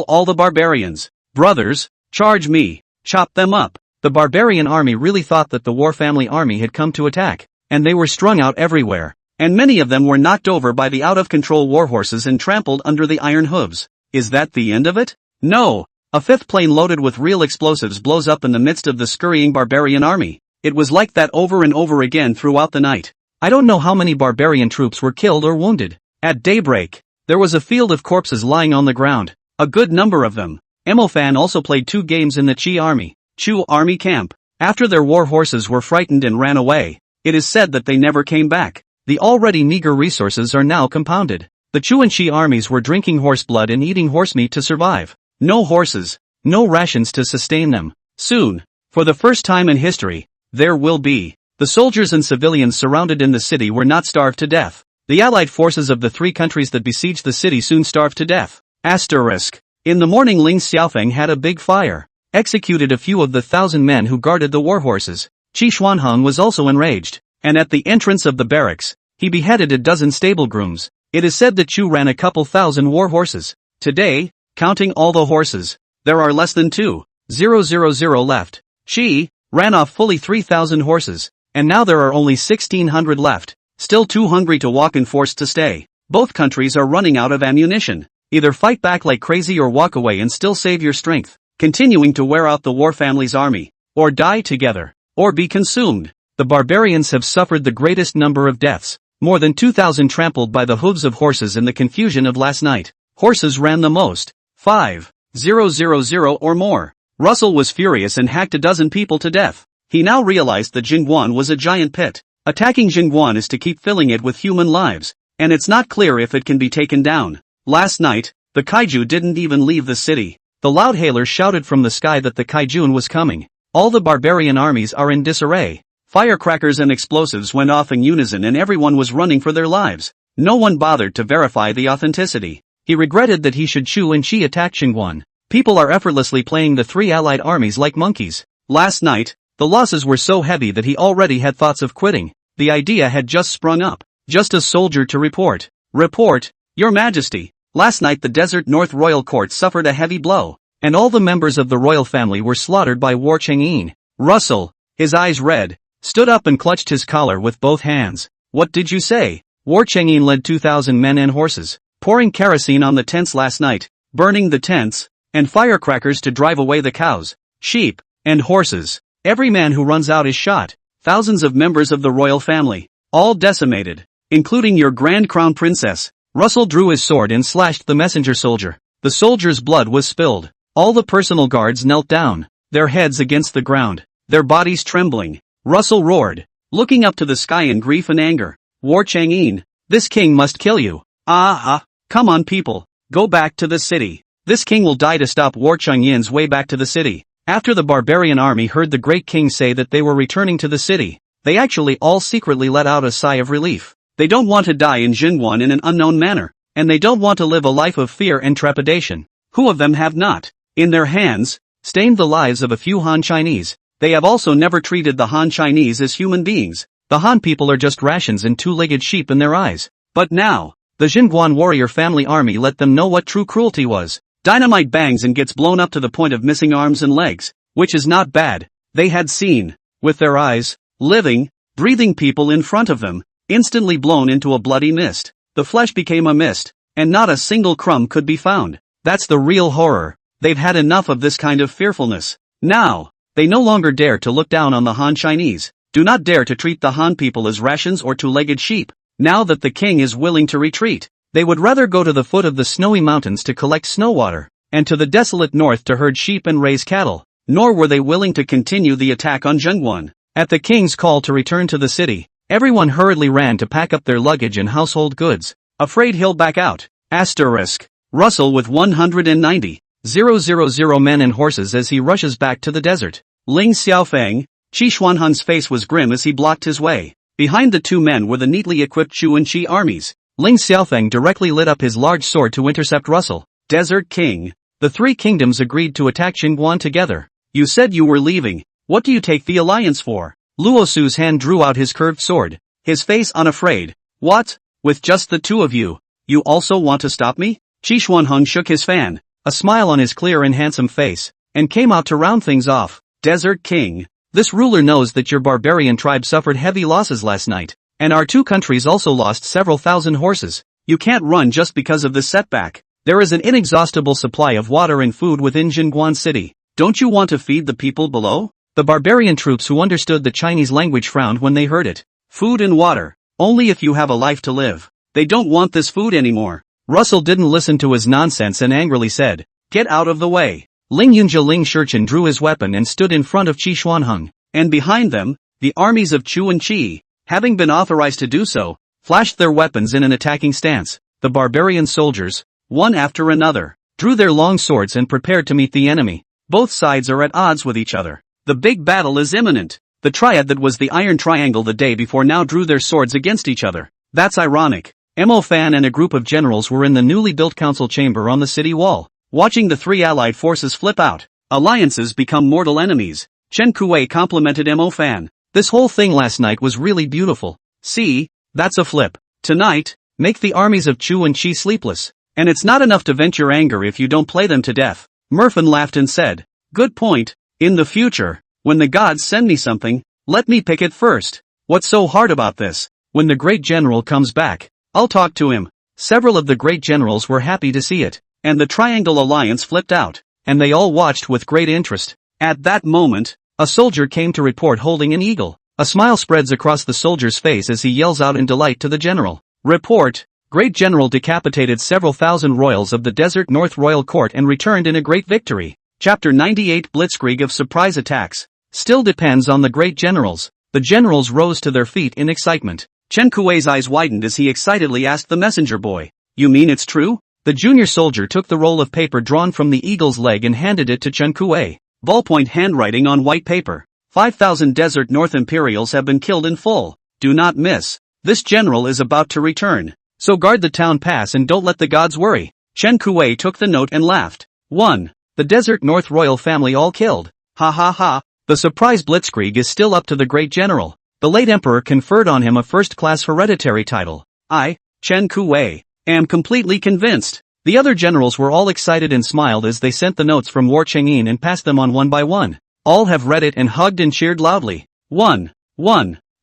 Speaker 1: all the barbarians. Brothers, charge me, chop them up. The barbarian army really thought that the war family army had come to attack, and they were strung out everywhere. And many of them were knocked over by the out-of-control warhorses and trampled under the iron hooves. Is that the end of it? No. A fifth plane loaded with real explosives blows up in the midst of the scurrying barbarian army. It was like that over and over again throughout the night. I don't know how many barbarian troops were killed or wounded. At daybreak, there was a field of corpses lying on the ground. A good number of them. Emofan also played 2 games in the Chu army camp. After their war horses were frightened and ran away, it is said that they never came back. The already meager resources are now compounded. The Chu and Qi armies were drinking horse blood and eating horse meat to survive. No horses, no rations to sustain them. Soon, for the first time in history, there will be. The soldiers and civilians surrounded in the city were not starved to death. The allied forces of the 3 countries that besieged the city soon starved to death. Asterisk. In the morning Ling Xiaofeng had a big fire, executed a few of the 1,000 men who guarded the war horses. Qi Xuanheng was also enraged, and at the entrance of the barracks, he beheaded a dozen stable grooms. It is said that Chu ran a couple thousand war horses. Today, counting all the horses, there are less than 2,000 left. Qi ran off fully 3,000 horses, and now there are only 1,600 left, still too hungry to walk and forced to stay. Both countries are running out of ammunition. Either fight back like crazy or walk away and still save your strength, continuing to wear out the war family's army, or die together, or be consumed. The barbarians have suffered the greatest number of deaths, more than 2,000 trampled by the hooves of horses in the confusion of last night. Horses ran the most, 5,000 or more. Russell was furious and hacked a dozen people to death. He now realized that Jingguan was a giant pit. Attacking Jingguan is to keep filling it with human lives, and it's not clear if it can be taken down. Last night, the kaiju didn't even leave the city. The loudhailers shouted from the sky that the kaijun was coming. All the barbarian armies are in disarray. Firecrackers and explosives went off in unison and everyone was running for their lives. No one bothered to verify the authenticity. He regretted that he should Chu and Qi attack Xingguan. People are effortlessly playing the three allied armies like monkeys. Last night, the losses were so heavy that he already had thoughts of quitting. The idea had just sprung up. Just a soldier to report. Report, Your Majesty. Last night the Desert North Royal Court suffered a heavy blow, and all the members of the royal family were slaughtered by War Chang'in. Russell, his eyes red, stood up and clutched his collar with both hands. What did you say? War Chang'in led 2,000 men and horses, pouring kerosene on the tents last night, burning the tents, and firecrackers to drive away the cows, sheep, and horses. Every man who runs out is shot. Thousands of members of the royal family, all decimated, including your Grand Crown Princess. Russell drew his sword and slashed the messenger soldier. The soldier's blood was spilled. All the personal guards knelt down, their heads against the ground, their bodies trembling. Russell roared, looking up to the sky in grief and anger. War Chang'in, this king must kill you. Come on people, go back to the city. This king will die to stop War Chang'in's way back to the city. After the barbarian army heard the great king say that they were returning to the city, they actually all secretly let out a sigh of relief. They don't want to die in Jingguan in an unknown manner, and they don't want to live a life of fear and trepidation. Who of them have not, in their hands, stained the lives of a few Han Chinese? They have also never treated the Han Chinese as human beings. The Han people are just rations and two-legged sheep in their eyes. But now, the Jingguan warrior family army let them know what true cruelty was. Dynamite bangs and gets blown up to the point of missing arms and legs, which is not bad. They had seen, with their eyes, living, breathing people in front of them, instantly blown into a bloody mist. The flesh became a mist, and not a single crumb could be found. That's the real horror. They've had enough of this kind of fearfulness. Now, they no longer dare to look down on the Han Chinese. Do not dare to treat the Han people as rations or two-legged sheep. Now that the king is willing to retreat, they would rather go to the foot of the snowy mountains to collect snow water, and to the desolate north to herd sheep and raise cattle. Nor were they willing to continue the attack on Jingguan. At the king's call to return to the city, everyone hurriedly ran to pack up their luggage and household goods, afraid he'll back out. Asterisk. Russell with 190,000 men and horses as he rushes back to the desert. Ling Xiaofeng, Qi Xuanheng's face was grim as he blocked his way. Behind the two men were the neatly equipped Chu and Qi armies. Ling Xiaofeng directly lit up his large sword to intercept Russell. Desert King. The three kingdoms agreed to attack Jingguan together. You said you were leaving. What do you take the alliance for? Luosu's hand drew out his curved sword, his face unafraid. What? With just the two of you, you also want to stop me? Qi Xuanheng shook his fan, a smile on his clear and handsome face, and came out to round things off. Desert King. This ruler knows that your barbarian tribe suffered heavy losses last night, and our two countries also lost several thousand horses. You can't run just because of this setback. There is an inexhaustible supply of water and food within Jingguan City. Don't you want to feed the people below? The barbarian troops who understood the Chinese language frowned when they heard it. Food and water, only if you have a life to live. They don't want this food anymore. Russell didn't listen to his nonsense and angrily said, "Get out of the way." Ling Yunjia Ling Shurchen drew his weapon and stood in front of Qi Xuanheng, and behind them, the armies of Chu and Qi, having been authorized to do so, flashed their weapons in an attacking stance. The barbarian soldiers, one after another, drew their long swords and prepared to meet the enemy. Both sides are at odds with each other. The big battle is imminent. The triad that was the Iron Triangle the day before now drew their swords against each other. That's ironic. Mo Fan and a group of generals were in the newly built council chamber on the city wall, watching the three allied forces flip out. Alliances become mortal enemies. Chen Kuei complimented Mo Fan. This whole thing last night was really beautiful. See, that's a flip. Tonight, make the armies of Chu and Qi sleepless. And it's not enough to vent your anger if you don't play them to death. Murphin laughed and said, "Good point. In the future, when the gods send me something, let me pick it first. What's so hard about this? When the great general comes back, I'll talk to him." Several of the great generals were happy to see it, and the Triangle Alliance flipped out, and they all watched with great interest. At that moment, a soldier came to report holding an eagle. A smile spreads across the soldier's face as he yells out in delight to the general. Report, Great General decapitated several thousand royals of the Desert North Royal Court and returned in a great victory. Chapter 98 Blitzkrieg of Surprise Attacks. Still depends on the great generals. The generals rose to their feet in excitement. Chen Kuei's eyes widened as he excitedly asked the messenger boy, "You mean it's true?" The junior soldier took the roll of paper drawn from the eagle's leg and handed it to Chen Kuei. Ballpoint handwriting on white paper. 5,000 Desert North Imperials have been killed in full. Do not miss. This general is about to return. So guard the town pass and don't let the gods worry. Chen Kuei took the note and laughed. 1. The Desert North royal family all killed. Ha ha ha. The surprise blitzkrieg is still up to the great general. The late emperor conferred on him a first-class hereditary title. I, Chen Kuwei, am completely convinced. The other generals were all excited and smiled as they sent the notes from War Chang'in and passed them on one by one. All have read it and hugged and cheered loudly. 1.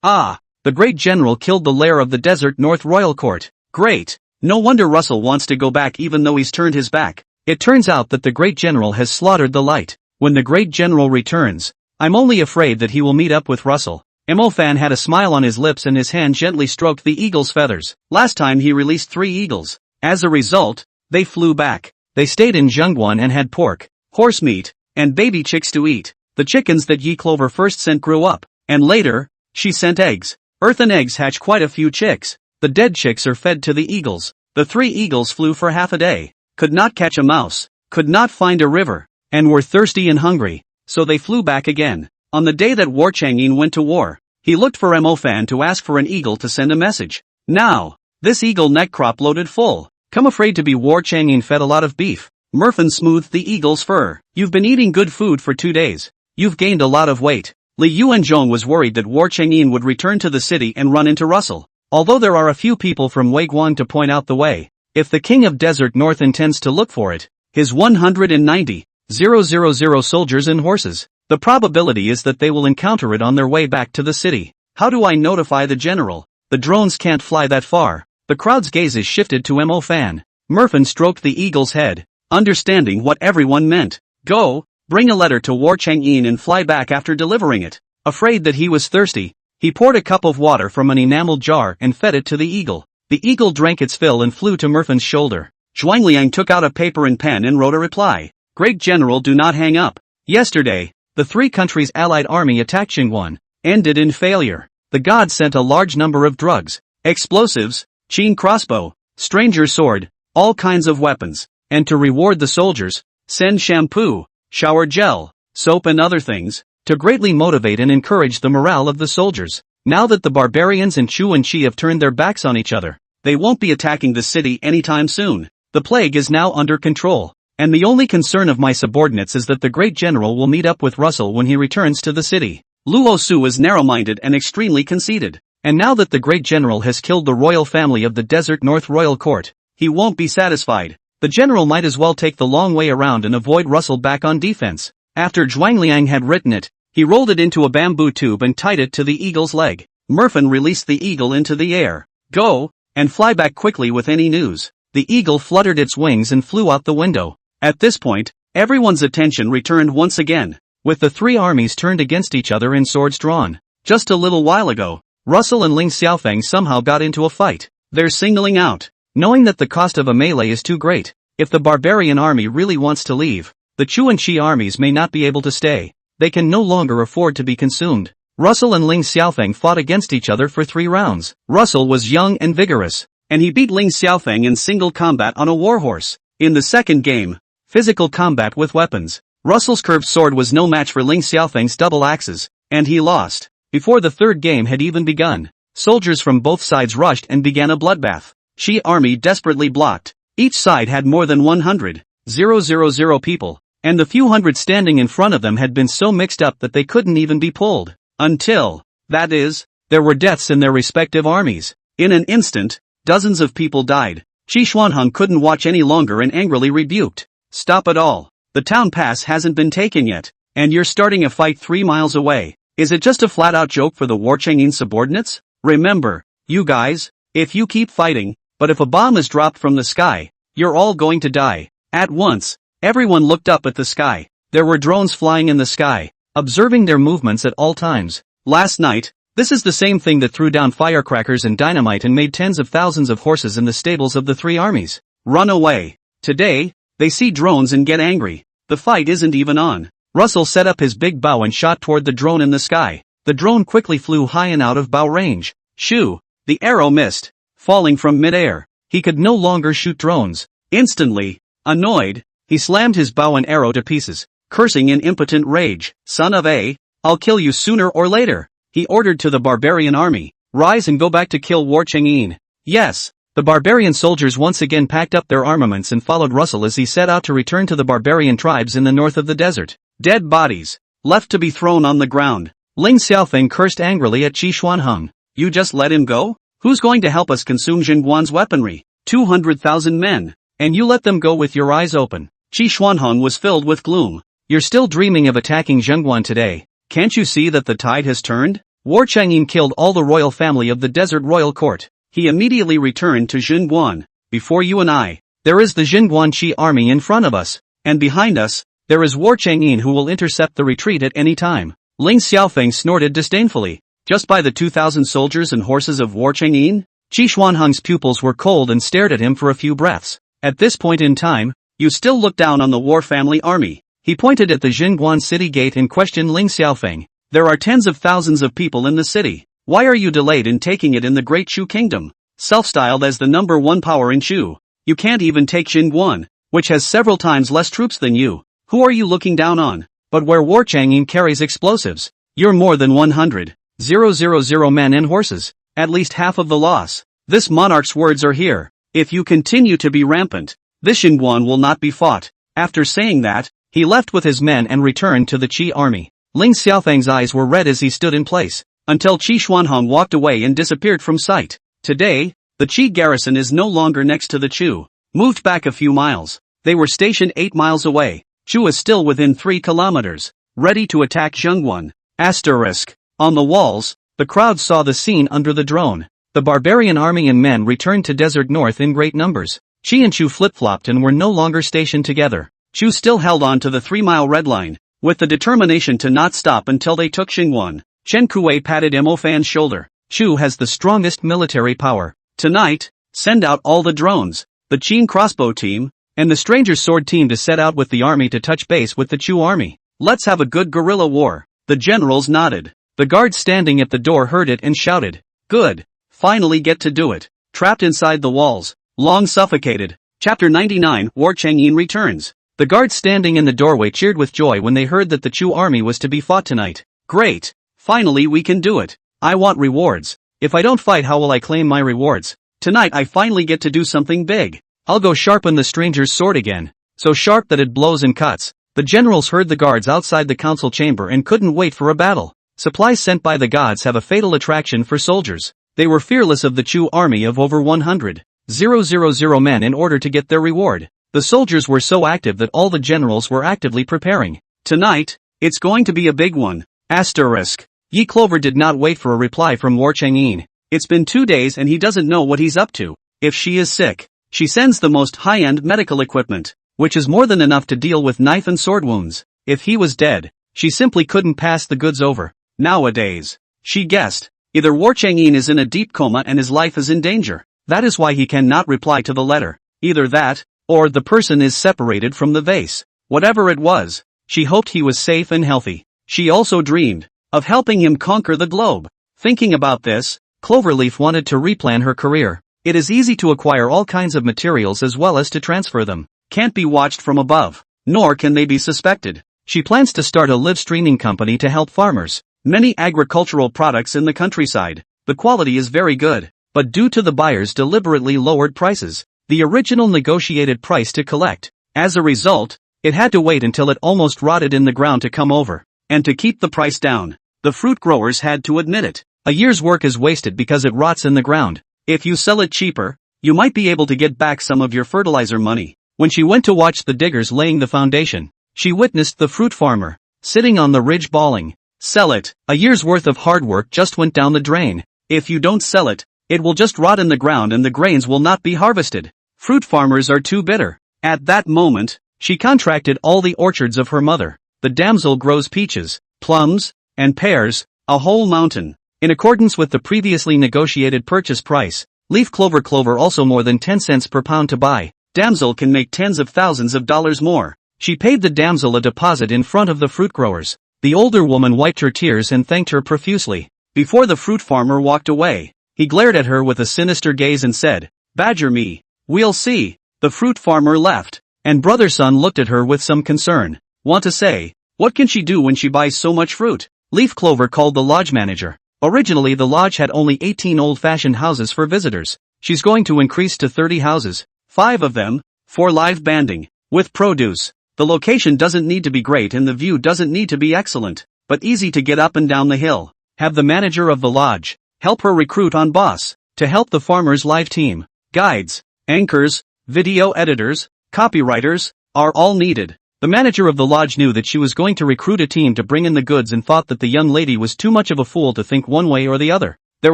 Speaker 1: Ah! The great general killed the lair of the Desert North Royal Court. Great! No wonder Russell wants to go back even though he's turned his back. It turns out that the great general has slaughtered the light. When the great general returns, I'm only afraid that he will meet up with Russell. Fan had a smile on his lips and his hand gently stroked the eagle's feathers. Last time he released 3 eagles. As a result, they flew back. They stayed in Zhengguan and had pork, horse meat, and baby chicks to eat. The chickens that Yi Clover first sent grew up, and later, she sent eggs. Earthen eggs hatch quite a few chicks. The dead chicks are fed to the eagles. The 3 eagles flew for half a day, could not catch a mouse, could not find a river, and were thirsty and hungry, so they flew back again. On the day that War Chang'in went to war, he looked for Fan to ask for an eagle to send a message. Now, this eagle neck crop loaded full. Come afraid to be War Chang'in fed a lot of beef. Merfin smoothed the eagle's fur. You've been eating good food for 2 days. You've gained a lot of weight. Li Yuanzhong was worried that War Chang'in would return to the city and run into Russell. Although there are a few people from Weiguang to point out the way, if the king of Desert North intends to look for it, his 190,000 soldiers and horses, the probability is that they will encounter it on their way back to the city. How do I notify the general? The drones can't fly that far. The crowd's gazes shifted to Fan. Merfin stroked the eagle's head, understanding what everyone meant. Go, bring a letter to War Chang'in and fly back after delivering it. Afraid that he was thirsty, he poured a cup of water from an enameled jar and fed it to the eagle. The eagle drank its fill and flew to Merfin's shoulder. Zhuangliang took out a paper and pen and wrote a reply. Great General, do not hang up. Yesterday, the 3 countries' allied army attacked Xinguan, ended in failure. The gods sent a large number of drugs, explosives, Qin crossbow, stranger sword, all kinds of weapons, and to reward the soldiers, send shampoo, shower gel, soap and other things, to greatly motivate and encourage the morale of the soldiers. Now that the barbarians and Chu and Qi have turned their backs on each other, they won't be attacking the city anytime soon. The plague is now under control, and the only concern of my subordinates is that the great general will meet up with Russell when he returns to the city. Luo Su is narrow-minded and extremely conceited. And now that the great general has killed the royal family of the Desert North Royal Court, he won't be satisfied. The general might as well take the long way around and avoid Russell back on defense. After Zhuangliang had written it, he rolled it into a bamboo tube and tied it to the eagle's leg. Merfin released the eagle into the air. Go, and fly back quickly with any news. The eagle fluttered its wings and flew out the window. At this point, everyone's attention returned once again, with the 3 armies turned against each other and swords drawn. Just a little while ago, Russell and Ling Xiaofeng somehow got into a fight. They're singling out, knowing that the cost of a melee is too great. If the barbarian army really wants to leave, the Chu and Qi armies may not be able to stay. They can no longer afford to be consumed. Russell and Ling Xiaofeng fought against each other for 3 rounds. Russell was young and vigorous, and he beat Ling Xiaofeng in single combat on a warhorse. In the second game, physical combat with weapons, Russell's curved sword was no match for Ling Xiaofeng's double axes, and he lost. Before the third game had even begun, soldiers from both sides rushed and began a bloodbath. Qi army desperately blocked. Each side had more than 100,000 people, and the few hundred standing in front of them had been so mixed up that they couldn't even be pulled. Until, that is, there were deaths in their respective armies. In an instant, dozens of people died. Qi Xuanheng couldn't watch any longer and angrily rebuked. Stop it all. The town pass hasn't been taken yet, and you're starting a fight 3 miles away. Is it just a flat-out joke for the War Chang'in subordinates? Remember, you guys, if you keep fighting, but if a bomb is dropped from the sky, you're all going to die. At once, everyone looked up at the sky. There were drones flying in the sky, observing their movements at all times. Last night, this is the same thing that threw down firecrackers and dynamite and made tens of thousands of horses in the stables of the 3 armies run away. Today, they see drones and get angry. The fight isn't even on. Russell set up his big bow and shot toward the drone in the sky. The drone quickly flew high and out of bow range. Shoo! The arrow missed, falling from mid-air. He could no longer shoot drones. Instantly, annoyed, he slammed his bow and arrow to pieces, cursing in impotent rage. Son of a, I'll kill you sooner or later. He ordered to the barbarian army, rise and go back to kill War Chang'in. Yes, The barbarian soldiers once again packed up their armaments and followed Russell as he set out to return to the barbarian tribes in the north of the desert. Dead bodies, left to be thrown on the ground. Ling Xiaofeng cursed angrily at Qi Xuanheng. You just let him go? Who's going to help us consume Jingguan's weaponry? 200,000 men. And you let them go with your eyes open. Qi Xuanheng was filled with gloom. You're still dreaming of attacking Jingguan today. Can't you see that the tide has turned? War Chang'an killed all the royal family of the desert royal court. He immediately returned to Jingguan. Before you and I, there is the Jingguan Qi army in front of us, and behind us, there is War Chang'an who will intercept the retreat at any time. Ling Xiaofeng snorted disdainfully. Just by the 2,000 soldiers and horses of War Chang'an? Qi Xuanheng's pupils were cold and stared at him for a few breaths. At this point in time, you still look down on the War family army. He pointed at the Jingguan city gate and questioned Ling Xiaofeng. There are tens of thousands of people in the city. Why are you delayed in taking it in the Great Chu Kingdom? Self-styled as the number one power in Chu, you can't even take Jingguan, which has several times less troops than you. Who are you looking down on? But where War Chang'an carries explosives, you're more than 100,000 men and horses, at least half of the loss. This monarch's words are here. If you continue to be rampant, this Jingguan will not be fought. After saying that, he left with his men and returned to the Qi army. Ling Xiaofeng's eyes were red as he stood in place, until Qi Xuanheng walked away and disappeared from sight. Today, the Qi garrison is no longer next to the Chu, moved back a few miles. They were stationed 8 miles away. Chu is still within 3 kilometers, ready to attack Jingguan. Asterisk. On the walls, the crowd saw the scene under the drone. The barbarian army and men returned to Desert North in great numbers. Qi and Chu flip-flopped and were no longer stationed together. Chu still held on to the 3-mile red line, with the determination to not stop until they took Jingguan. Chen Kuei patted Mo Fan's shoulder. Chu has the strongest military power. Tonight, send out all the drones, the Qin crossbow team, and the Stranger's sword team to set out with the army to touch base with the Chu army. Let's have a good guerrilla war. The generals nodded. The guards standing at the door heard it and shouted. Good. Finally get to do it. Trapped inside the walls, long suffocated. Chapter 99 War Chang'an returns. The guards standing in the doorway cheered with joy when they heard that the Chu army was to be fought tonight. Great. Finally we can do it. I want rewards. If I don't fight, how will I claim my rewards? Tonight I finally get to do something big. I'll go sharpen the Stranger's sword again. So sharp that it blows and cuts. The generals heard the guards outside the council chamber and couldn't wait for a battle. Supplies sent by the gods have a fatal attraction for soldiers. They were fearless of the Chu army of over 100,000 men in order to get their reward. The soldiers were so active that all the generals were actively preparing. Tonight, it's going to be a big one. Asterisk. Yi Clover did not wait for a reply from War Chang'an. It's been 2 days and he doesn't know what he's up to. If she is sick, she sends the most high-end medical equipment, which is more than enough to deal with knife and sword wounds. If he was dead, she simply couldn't pass the goods over. Nowadays, she guessed, either War Chang'an is in a deep coma and his life is in danger. That is why he cannot reply to the letter. Either that, or the person is separated from the vase. Whatever it was, she hoped he was safe and healthy. She also dreamed of helping him conquer the globe. Thinking about this, Cloverleaf wanted to replan her career. It is easy to acquire all kinds of materials as well as to transfer them. Can't be watched from above, nor can they be suspected. She plans to start a live streaming company to help farmers. Many agricultural products in the countryside. The quality is very good, but due to the buyers deliberately lowered prices, the original negotiated price to collect. As a result, it had to wait until it almost rotted in the ground to come over. And to keep the price down, the fruit growers had to admit it. A year's work is wasted because it rots in the ground. If you sell it cheaper, you might be able to get back some of your fertilizer money. When she went to watch the diggers laying the foundation, she witnessed the fruit farmer, sitting on the ridge bawling. Sell it. A year's worth of hard work just went down the drain. If you don't sell it, it will just rot in the ground and the grains will not be harvested. Fruit farmers are too bitter. At that moment, she contracted all the orchards of her mother. The damsel grows peaches, plums, and pears, a whole mountain. In accordance with the previously negotiated purchase price, leaf clover also more than 10 cents per pound to buy. Damsel can make tens of thousands of dollars more. She paid the damsel a deposit in front of the fruit growers. The older woman wiped her tears and thanked her profusely. Before the fruit farmer walked away, he glared at her with a sinister gaze and said, "Badger me. We'll see." The fruit farmer left, and brother Sun looked at her with some concern. Want to say, what can she do when she buys so much fruit? Leaf Clover called the lodge manager. Originally the lodge had only 18 old-fashioned houses for visitors. she's going to increase to 30 houses, 5 of them, for live banding, with produce. The location doesn't need to be great and the view doesn't need to be excellent, but easy to get up and down the hill. Have the manager of the lodge help her recruit on boss, to help the farmers' live team. Guides, anchors, video editors, copywriters, are all needed. The manager of the lodge knew that she was going to recruit a team to bring in the goods and thought that the young lady was too much of a fool to think one way or the other. There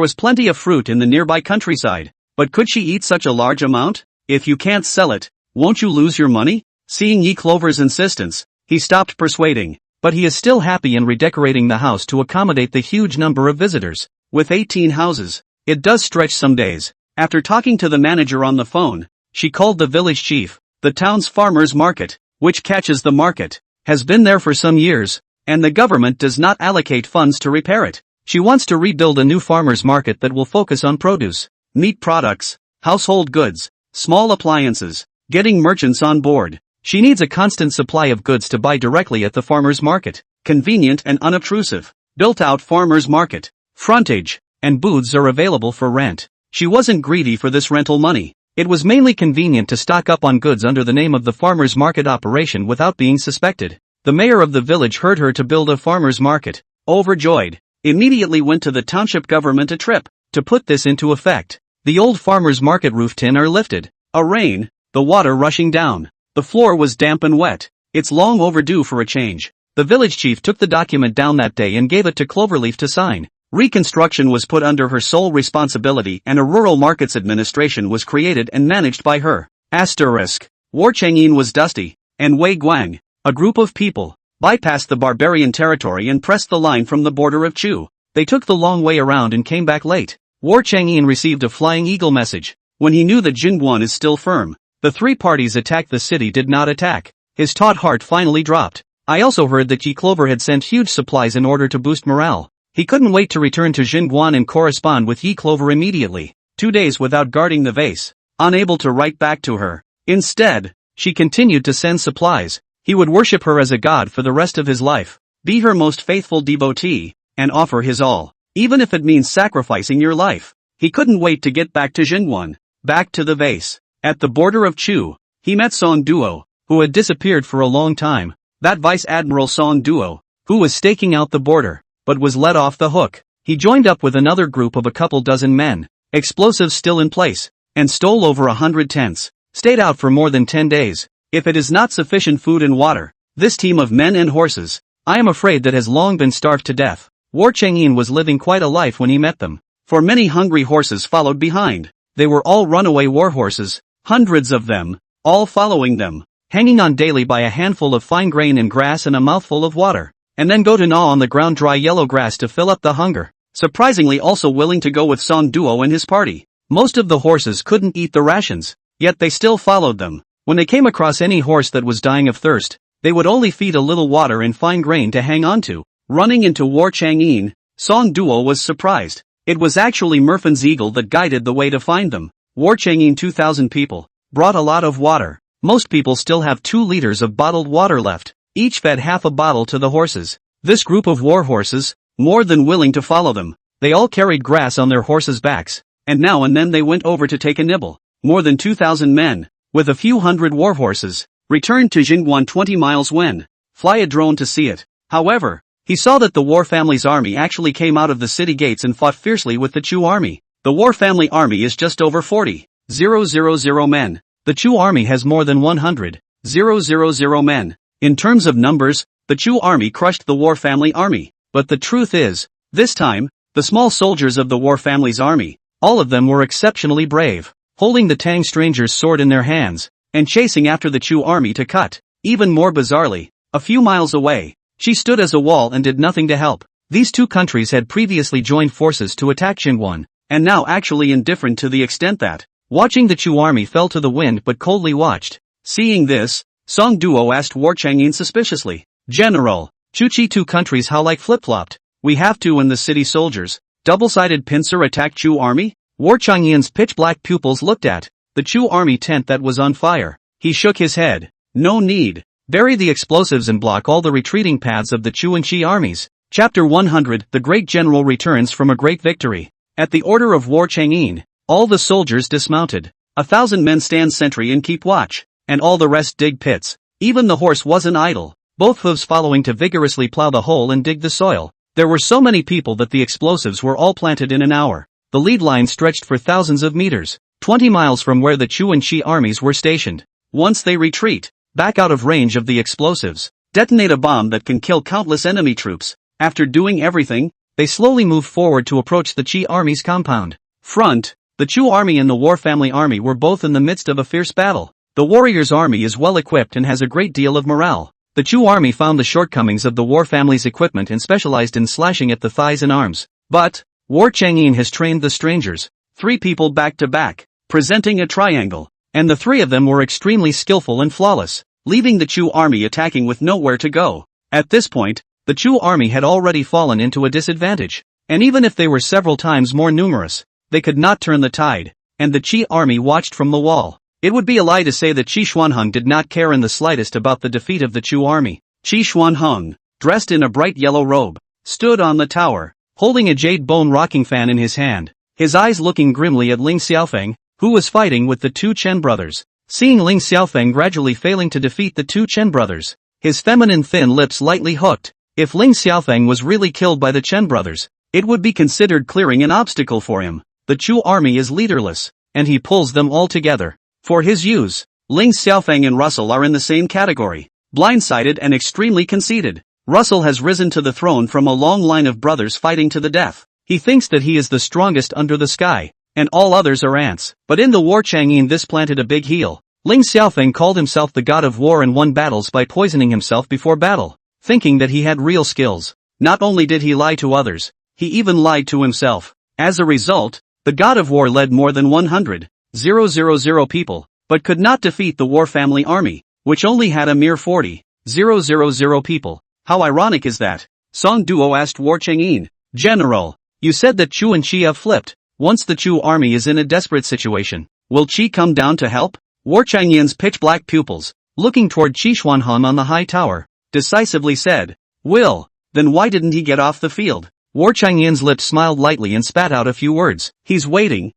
Speaker 1: was plenty of fruit in the nearby countryside, but could she eat such a large amount? If you can't sell it, won't you lose your money? Seeing Yi Clover's insistence, he stopped persuading, but he is still happy in redecorating the house to accommodate the huge number of visitors. With 18 houses, it does stretch some days. After talking to the manager on the phone, she called the village chief. The town's farmers market, which catches the market, has been there for some years, and the government does not allocate funds to repair it. She wants to rebuild a new farmers market that will focus on produce, meat products, household goods, small appliances, getting merchants on board. She needs a constant supply of goods to buy directly at the farmers market, convenient and unobtrusive, built-out farmers market, frontage, and booths are available for rent. She wasn't greedy for this rental money. It was mainly convenient to stock up on goods under the name of the farmers market operation without being suspected. The mayor of the village heard her to build a farmers market, overjoyed, immediately went to the township government a trip to put this into effect. The old farmers market roof tin are lifted. A rain, the water rushing down. The floor was damp and wet. It's long overdue for a change. The village chief took the document down that day and gave it to Cloverleaf to sign. Reconstruction was put under her sole responsibility and a rural markets administration was created and managed by her. Asterisk. War Chang'an was dusty, and Wei Guang, a group of people, bypassed the barbarian territory and pressed the line from the border of Chu. They took the long way around and came back late. War Chang'an received a flying eagle message. When he knew that Jingguan is still firm, the three parties attacked the city did not attack. His taut heart finally dropped. I also heard that Yi Clover had sent huge supplies in order to boost morale. He couldn't wait to return to Jingguan and correspond with Yi Clover immediately. 2 days without guarding the vase, unable to write back to her. Instead, she continued to send supplies. He would worship her as a god for the rest of his life, be her most faithful devotee, and offer his all, even if it means sacrificing your life. He couldn't wait to get back to Jingguan, back to the vase. At the border of Chu, he met Song Duo, who had disappeared for a long time. That Vice Admiral Song Duo, who was staking out the border, but was let off the hook. He joined up with another group of a couple dozen men, explosives still in place, and stole over 100 tents, stayed out for more than 10 days. If it is not sufficient food and water, this team of men and horses, I am afraid that has long been starved to death. War Chang'an was living quite a life when he met them, for many hungry horses followed behind. They were all runaway war horses, hundreds of them, all following them, hanging on daily by a handful of fine grain and grass and a mouthful of water, and then go to gnaw on the ground dry yellow grass to fill up the hunger. Surprisingly also willing to go with Song Duo and his party. Most of the horses couldn't eat the rations, yet they still followed them. When they came across any horse that was dying of thirst, they would only feed a little water and fine grain to hang on to. Running into War Chang'an, Song Duo was surprised. It was actually Merfin's eagle that guided the way to find them. War Chang'an 2,000 people, brought a lot of water. Most people still have 2 liters of bottled water left. Each fed half a bottle to the horses. This group of war horses, more than willing to follow them, they all carried grass on their horses' backs, and now and then they went over to take a nibble. More than 2,000 men, with a few hundred war horses, returned to Jingguan 20 miles when, fly a drone to see it. However, he saw that the War family's army actually came out of the city gates and fought fiercely with the Chu army. The War family army is just over 40,000 men. The Chu army has more than 100,000 men. In terms of numbers, the Chu army crushed the War family army. But the truth is, this time, the small soldiers of the War family's army, all of them were exceptionally brave, holding the Tang stranger's sword in their hands, and chasing after the Chu army to cut. Even more bizarrely, a few miles away, she stood as a wall and did nothing to help. These two countries had previously joined forces to attack Jingguan, and now actually indifferent to the extent that, watching the Chu army fell to the wind but coldly watched. Seeing this, Song Duo asked War Chang'an suspiciously, "General, Chuchi two countries how like flip-flopped? We have to and the city soldiers, double-sided pincer attack Chu army?" War Chang'an's pitch-black pupils looked at the Chu army tent that was on fire. He shook his head. No need. Bury the explosives and block all the retreating paths of the Chu and Qi armies. Chapter 100 The Great General returns from a great victory. At the order of War Chang'an, All the soldiers dismounted. 1,000 men stand sentry and keep watch, and all the rest dig pits. Even the horse wasn't idle, both hooves following to vigorously plow the hole and dig the soil. There were so many people that the explosives were all planted in an hour. The lead line stretched for thousands of meters, 20 miles from where the Chu and Chi armies were stationed. Once they retreat, back out of range of the explosives, detonate a bomb that can kill countless enemy troops. After doing everything, they slowly move forward to approach the Chi army's compound. Front, the Chu army and the War Family army were both in the midst of a fierce battle. The warriors' army is well equipped and has a great deal of morale. The Chu army found the shortcomings of the War Family's equipment and specialized in slashing at the thighs and arms. But War Chang'in has trained the strangers, 3 people back to back, presenting a triangle, and the 3 of them were extremely skillful and flawless, leaving the Chu army attacking with nowhere to go. At this point, the Chu army had already fallen into a disadvantage, and even if they were several times more numerous, they could not turn the tide, and the Chi army watched from the wall. It would be a lie to say that Qi Xuanheng did not care in the slightest about the defeat of the Chu army. Qi Xuanheng, dressed in a bright yellow robe, stood on the tower, holding a jade bone rocking fan in his hand, his eyes looking grimly at Ling Xiaofeng, who was fighting with the 2 Chen brothers. Seeing Ling Xiaofeng gradually failing to defeat the 2 Chen brothers, his feminine thin lips lightly hooked. If Ling Xiaofeng was really killed by the Chen brothers, it would be considered clearing an obstacle for him. The Chu army is leaderless, and he pulls them all together. For his use, Ling Xiaofeng and Russell are in the same category, blindsided and extremely conceited. Russell has risen to the throne from a long line of brothers fighting to the death. He thinks that he is the strongest under the sky, and all others are ants. But in the War Chang'in this planted a big heel. Ling Xiaofeng called himself the god of war and won battles by poisoning himself before battle, thinking that he had real skills. Not only did he lie to others, he even lied to himself. As a result, the god of war led more than 100,000 people, but could not defeat the War Family army, which only had a mere 40,000 people. How ironic is that? Song Duo asked War Chang'in, "General, you said that Chu and Qi have flipped. Once the Chu army is in a desperate situation, will Qi come down to help?" War Chang'in's pitch-black pupils, looking toward Qi Xuanheng on the high tower, decisively said, "Will, then why didn't he get off the field?" War Chang'in's lips smiled lightly and spat out a few words. He's waiting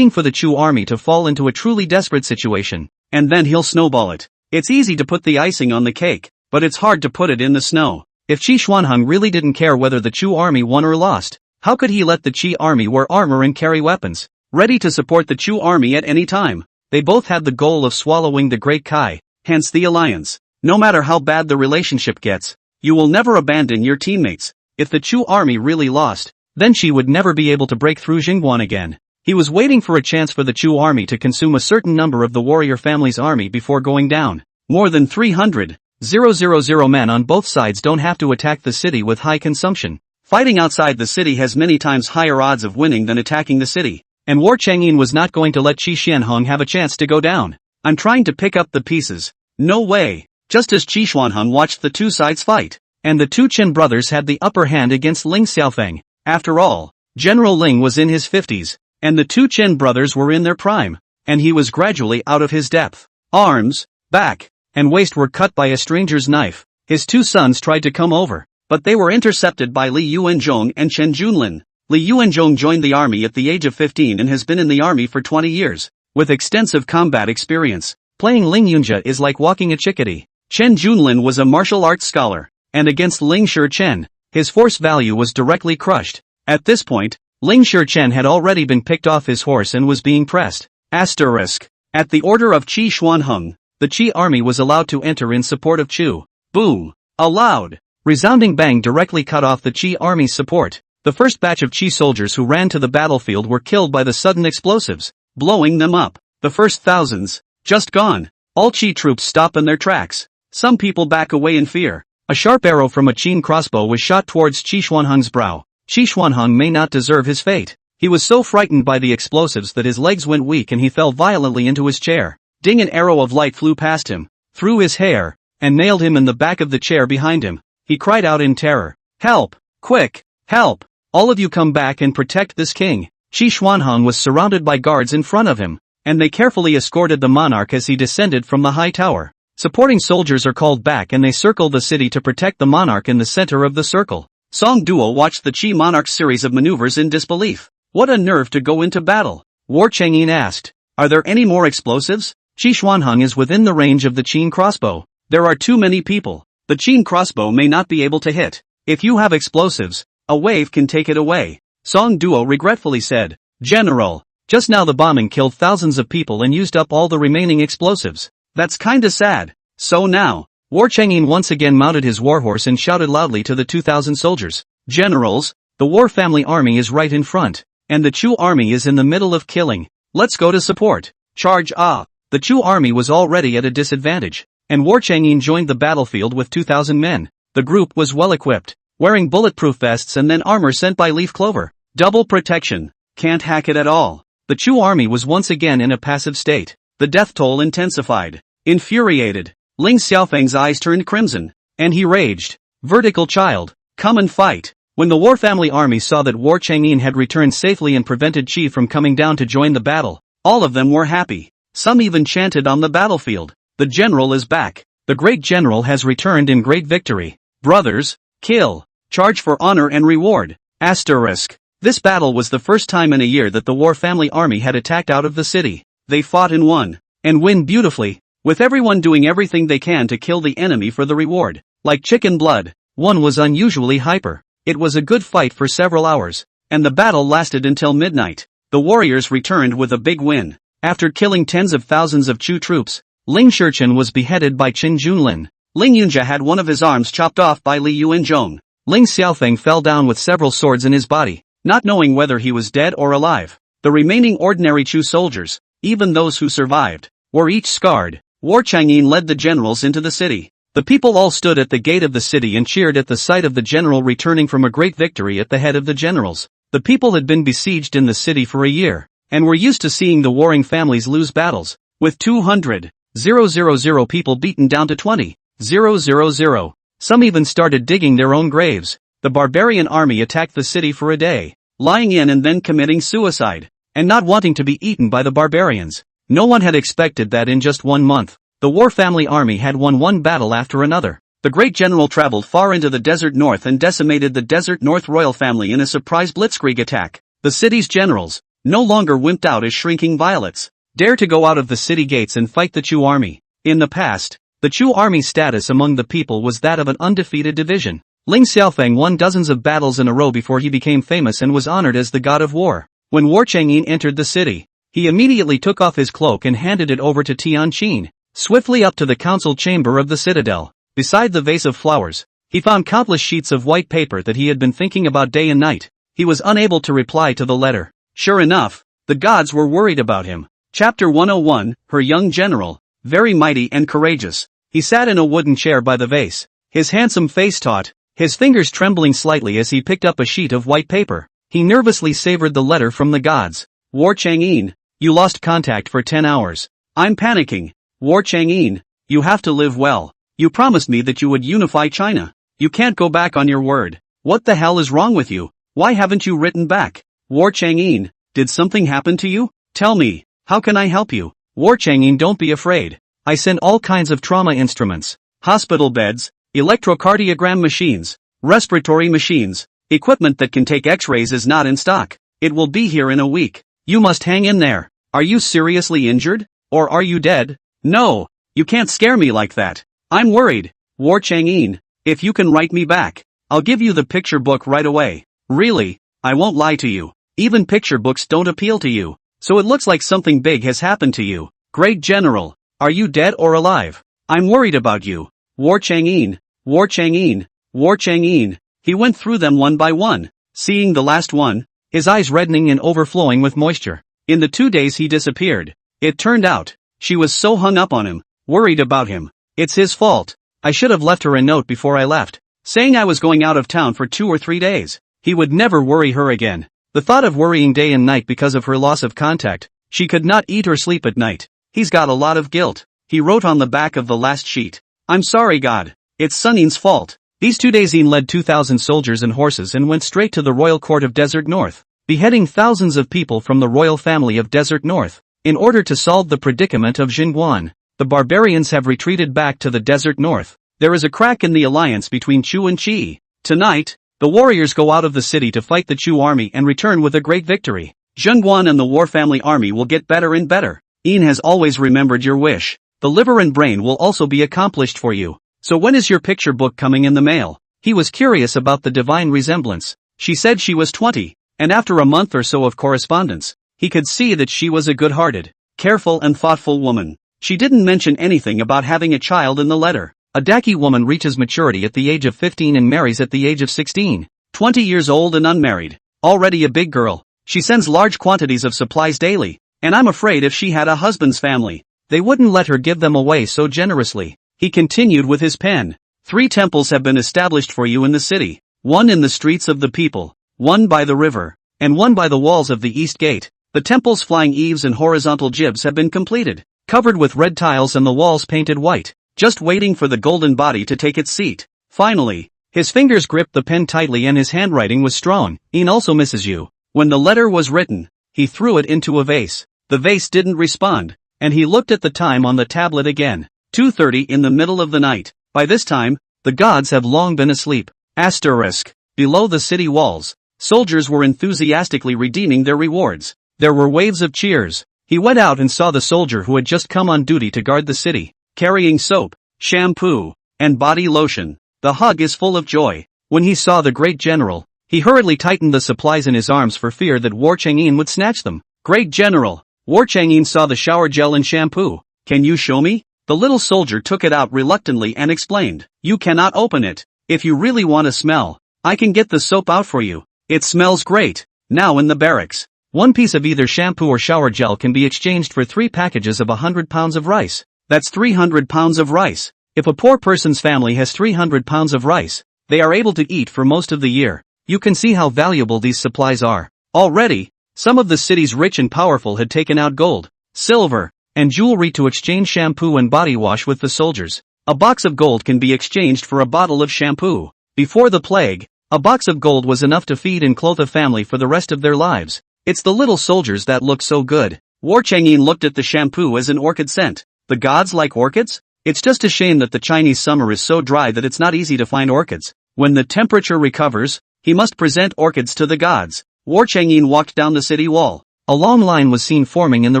Speaker 1: for the Chu army to fall into a truly desperate situation, and then he'll snowball it. It's easy to put the icing on the cake, but it's hard to put it in the snow. If Qi Xuanheng really didn't care whether the Chu army won or lost, how could he let the Qi army wear armor and carry weapons, ready to support the Chu army at any time? They both had the goal of swallowing the Great Kai, hence the alliance. No matter how bad the relationship gets, you will never abandon your teammates. If the Chu army really lost, then Qi would never be able to break through Jingguan again. He was waiting for a chance for the Chu army to consume a certain number of the warrior family's army before going down. More than 300,000 men on both sides don't have to attack the city with high consumption. Fighting outside the city has many times higher odds of winning than attacking the city, and War Chang'in was not going to let Qi Xianheng have a chance to go down. "I'm trying to pick up the pieces." No way. Just as Qi Xuanheng watched the 2 sides fight, and the 2 Chen brothers had the upper hand against Ling Xiaofeng. After all, General Ling was in his 50s, and the 2 Chen brothers were in their prime, and he was gradually out of his depth. Arms, back, and waist were cut by a stranger's knife. His 2 sons tried to come over, but they were intercepted by Li Yuanzhong and Chen Junlin. Li Yuanzhong joined the army at the age of 15 and has been in the army for 20 years, with extensive combat experience. Playing Ling Yunjia is like walking a chickadee. Chen Junlin was a martial arts scholar, and against Ling Shichen, his force value was directly crushed. At this point, Ling Shichen had already been picked off his horse and was being pressed. Asterisk. At the order of Qi Xuanheng, the Qi army was allowed to enter in support of Chu. Boom! A loud, resounding bang directly cut off the Qi army's support. The first batch of Qi soldiers who ran to the battlefield were killed by the sudden explosives, blowing them up. The first thousands, just gone. All Qi troops stop in their tracks. Some people back away in fear. A sharp arrow from a Qin crossbow was shot towards Qi Xuanheng's brow. Qi Xuanheng may not deserve his fate. He was so frightened by the explosives that his legs went weak and he fell violently into his chair. Ding! An arrow of light flew past him, through his hair, and nailed him in the back of the chair behind him. He cried out in terror. "Help! Quick! Help! All of you come back and protect this king." Qi Xuanheng was surrounded by guards in front of him, and they carefully escorted the monarch as he descended from the high tower. Supporting soldiers are called back and they circle the city to protect the monarch in the center of the circle. Song Duo watched the Qi monarch's series of maneuvers in disbelief. What a nerve to go into battle. War Chang'in asked. Are there any more explosives? Qi Xuanheng is within the range of the Qin crossbow. There are too many people. The Qin crossbow may not be able to hit. If you have explosives, a wave can take it away. Song Duo regretfully said. General, just now the bombing killed thousands of people and used up all the remaining explosives. That's kinda sad. So now, War Chang'in once again mounted his warhorse and shouted loudly to the 2,000 soldiers. Generals, the War family army is right in front, and the Chu army is in the middle of killing. Let's go to support. Charge ah! The Chu army was already at a disadvantage, and War Chang'in joined the battlefield with 2,000 men. The group was well equipped, wearing bulletproof vests and then armor sent by Leaf Clover. Double protection. Can't hack it at all. The Chu army was once again in a passive state. The death toll intensified. Infuriated, Ling Xiaofeng's eyes turned crimson, and he raged. Vertical child, come and fight. When the War family army saw that War Chang'in had returned safely and prevented Qi from coming down to join the battle, all of them were happy. Some even chanted on the battlefield. The general is back. The great general has returned in great victory. Brothers, kill. Charge for honor and reward. Asterisk. This battle was the first time in a year that the War family army had attacked out of the city. They fought and won. And win beautifully, with everyone doing everything they can to kill the enemy for the reward. Like chicken blood. One was unusually hyper. It was a good fight for several hours, and the battle lasted until midnight. The warriors returned with a big win. After killing tens of thousands of Chu troops, Ling Shichen was beheaded by Qin Junlin. Ling Yunjia had one of his arms chopped off by Li Yuanzhong. Ling Xiaofeng fell down with several swords in his body, not knowing whether he was dead or alive. The remaining ordinary Chu soldiers, even those who survived, were each scarred. War Chang'in led the generals into the city. The people all stood at the gate of the city and cheered at the sight of the general returning from a great victory at the head of the generals. The people had been besieged in the city for a year, and were used to seeing the warring families lose battles, with 200,000 people beaten down to 20,000. Some even started digging their own graves. The barbarian army attacked the city for a day, lying in and then committing suicide, and not wanting to be eaten by the barbarians. No one had expected that in just 1 month, the War family army had won one battle after another. The great general traveled far into the Desert North and decimated the Desert North royal family in a surprise blitzkrieg attack. The city's generals, no longer wimped out as shrinking violets, dare to go out of the city gates and fight the Chu army. In the past, the Chu army's status among the people was that of an undefeated division. Ling Xiaofeng won dozens of battles in a row before he became famous and was honored as the god of war. When War Chang'in entered the city, he immediately took off his cloak and handed it over to Tianqin. Swiftly up to the council chamber of the citadel, beside the vase of flowers, he found countless sheets of white paper that he had been thinking about day and night. He was unable to reply to the letter. Sure enough, the gods were worried about him. Chapter 101, Her young general, very mighty and courageous. He sat in a wooden chair by the vase, his handsome face taut, his fingers trembling slightly as he picked up a sheet of white paper. He nervously savored the letter from the gods. War Chang'in, you lost contact for 10 hours. I'm panicking. War Chang'in, you have to live well. You promised me that you would unify China. You can't go back on your word. What the hell is wrong with you? Why haven't you written back? War Chang'in, did something happen to you? Tell me, how can I help you? War Chang'in, don't be afraid. I sent all kinds of trauma instruments, hospital beds, electrocardiogram machines, respiratory machines. Equipment that can take x-rays is not in stock. It will be here in a week. You must hang in there. Are you seriously injured? Or are you dead? No, you can't scare me like that. I'm worried. War Chang'in, if you can write me back, I'll give you the picture book right away. Really, I won't lie to you. Even picture books don't appeal to you. So it looks like something big has happened to you. Great General, are you dead or alive? I'm worried about you. War Chang'in, War Chang'in, War Chang'in. He went through them one by one, seeing the last one, his eyes reddening and overflowing with moisture. In the 2 days he disappeared. It turned out, she was so hung up on him, worried about him. It's his fault. I should have left her a note before I left, saying I was going out of town for 2 or 3 days. He would never worry her again. The thought of worrying day and night because of her loss of contact, she could not eat or sleep at night. He's got a lot of guilt. He wrote on the back of the last sheet. I'm sorry God. It's Sunin's fault. These 2 days he led 2,000 soldiers and horses and went straight to the royal court of Desert North, beheading thousands of people from the royal family of Desert North. In order to solve the predicament of Xinguan, the barbarians have retreated back to the Desert North. There is a crack in the alliance between Chu and Qi. Tonight, the warriors go out of the city to fight the Chu army and return with a great victory. Zhengguan and the War Family Army will get better and better. Yin has always remembered your wish. The liver and brain will also be accomplished for you. So when is your picture book coming in the mail? He was curious about the divine resemblance. She said she was 20, and after a month or so of correspondence, he could see that she was a good-hearted, careful and thoughtful woman. She didn't mention anything about having a child in the letter. A Daki woman reaches maturity at the age of 15 and marries at the age of 16. 20 years old and unmarried. Already a big girl. She sends large quantities of supplies daily, and I'm afraid if she had a husband's family, they wouldn't let her give them away so generously. He continued with his pen. 3 temples have been established for you in the city. 1 in the streets of the people, 1 by the river, and 1 by the walls of the east gate. The temple's flying eaves and horizontal jibs have been completed, covered with red tiles and the walls painted white, just waiting for the golden body to take its seat. Finally, his fingers gripped the pen tightly and his handwriting was strong. Yin also misses you. When the letter was written, he threw it into a vase. The vase didn't respond, and he looked at the time on the tablet again. 2:30 in the middle of the night. By this time, the gods have long been asleep. Asterisk. Below the city walls, soldiers were enthusiastically redeeming their rewards. There were waves of cheers. He went out and saw the soldier who had just come on duty to guard the city, carrying soap, shampoo, and body lotion. The hug is full of joy. When he saw the great general, he hurriedly tightened the supplies in his arms for fear that War Chang'in would snatch them. Great general! War Chang'in saw the shower gel and shampoo. Can you show me? The little soldier took it out reluctantly and explained. You cannot open it. If you really want to smell, I can get the soap out for you. It smells great. Now in the barracks, 1 piece of either shampoo or shower gel can be exchanged for 3 packages of 100 pounds of rice. That's 300 pounds of rice. If a poor person's family has 300 pounds of rice, they are able to eat for most of the year. You can see how valuable these supplies are. Already, some of the city's rich and powerful had taken out gold, silver, and jewelry to exchange shampoo and body wash with the soldiers. A box of gold can be exchanged for a bottle of shampoo. Before the plague, a box of gold was enough to feed and clothe a family for the rest of their lives. It's the little soldiers that look so good. War Chang'in looked at the shampoo as an orchid scent. The gods like orchids? It's just a shame that the Chinese summer is so dry that it's not easy to find orchids. When the temperature recovers, he must present orchids to the gods. War Chang'in walked down the city wall. A long line was seen forming in the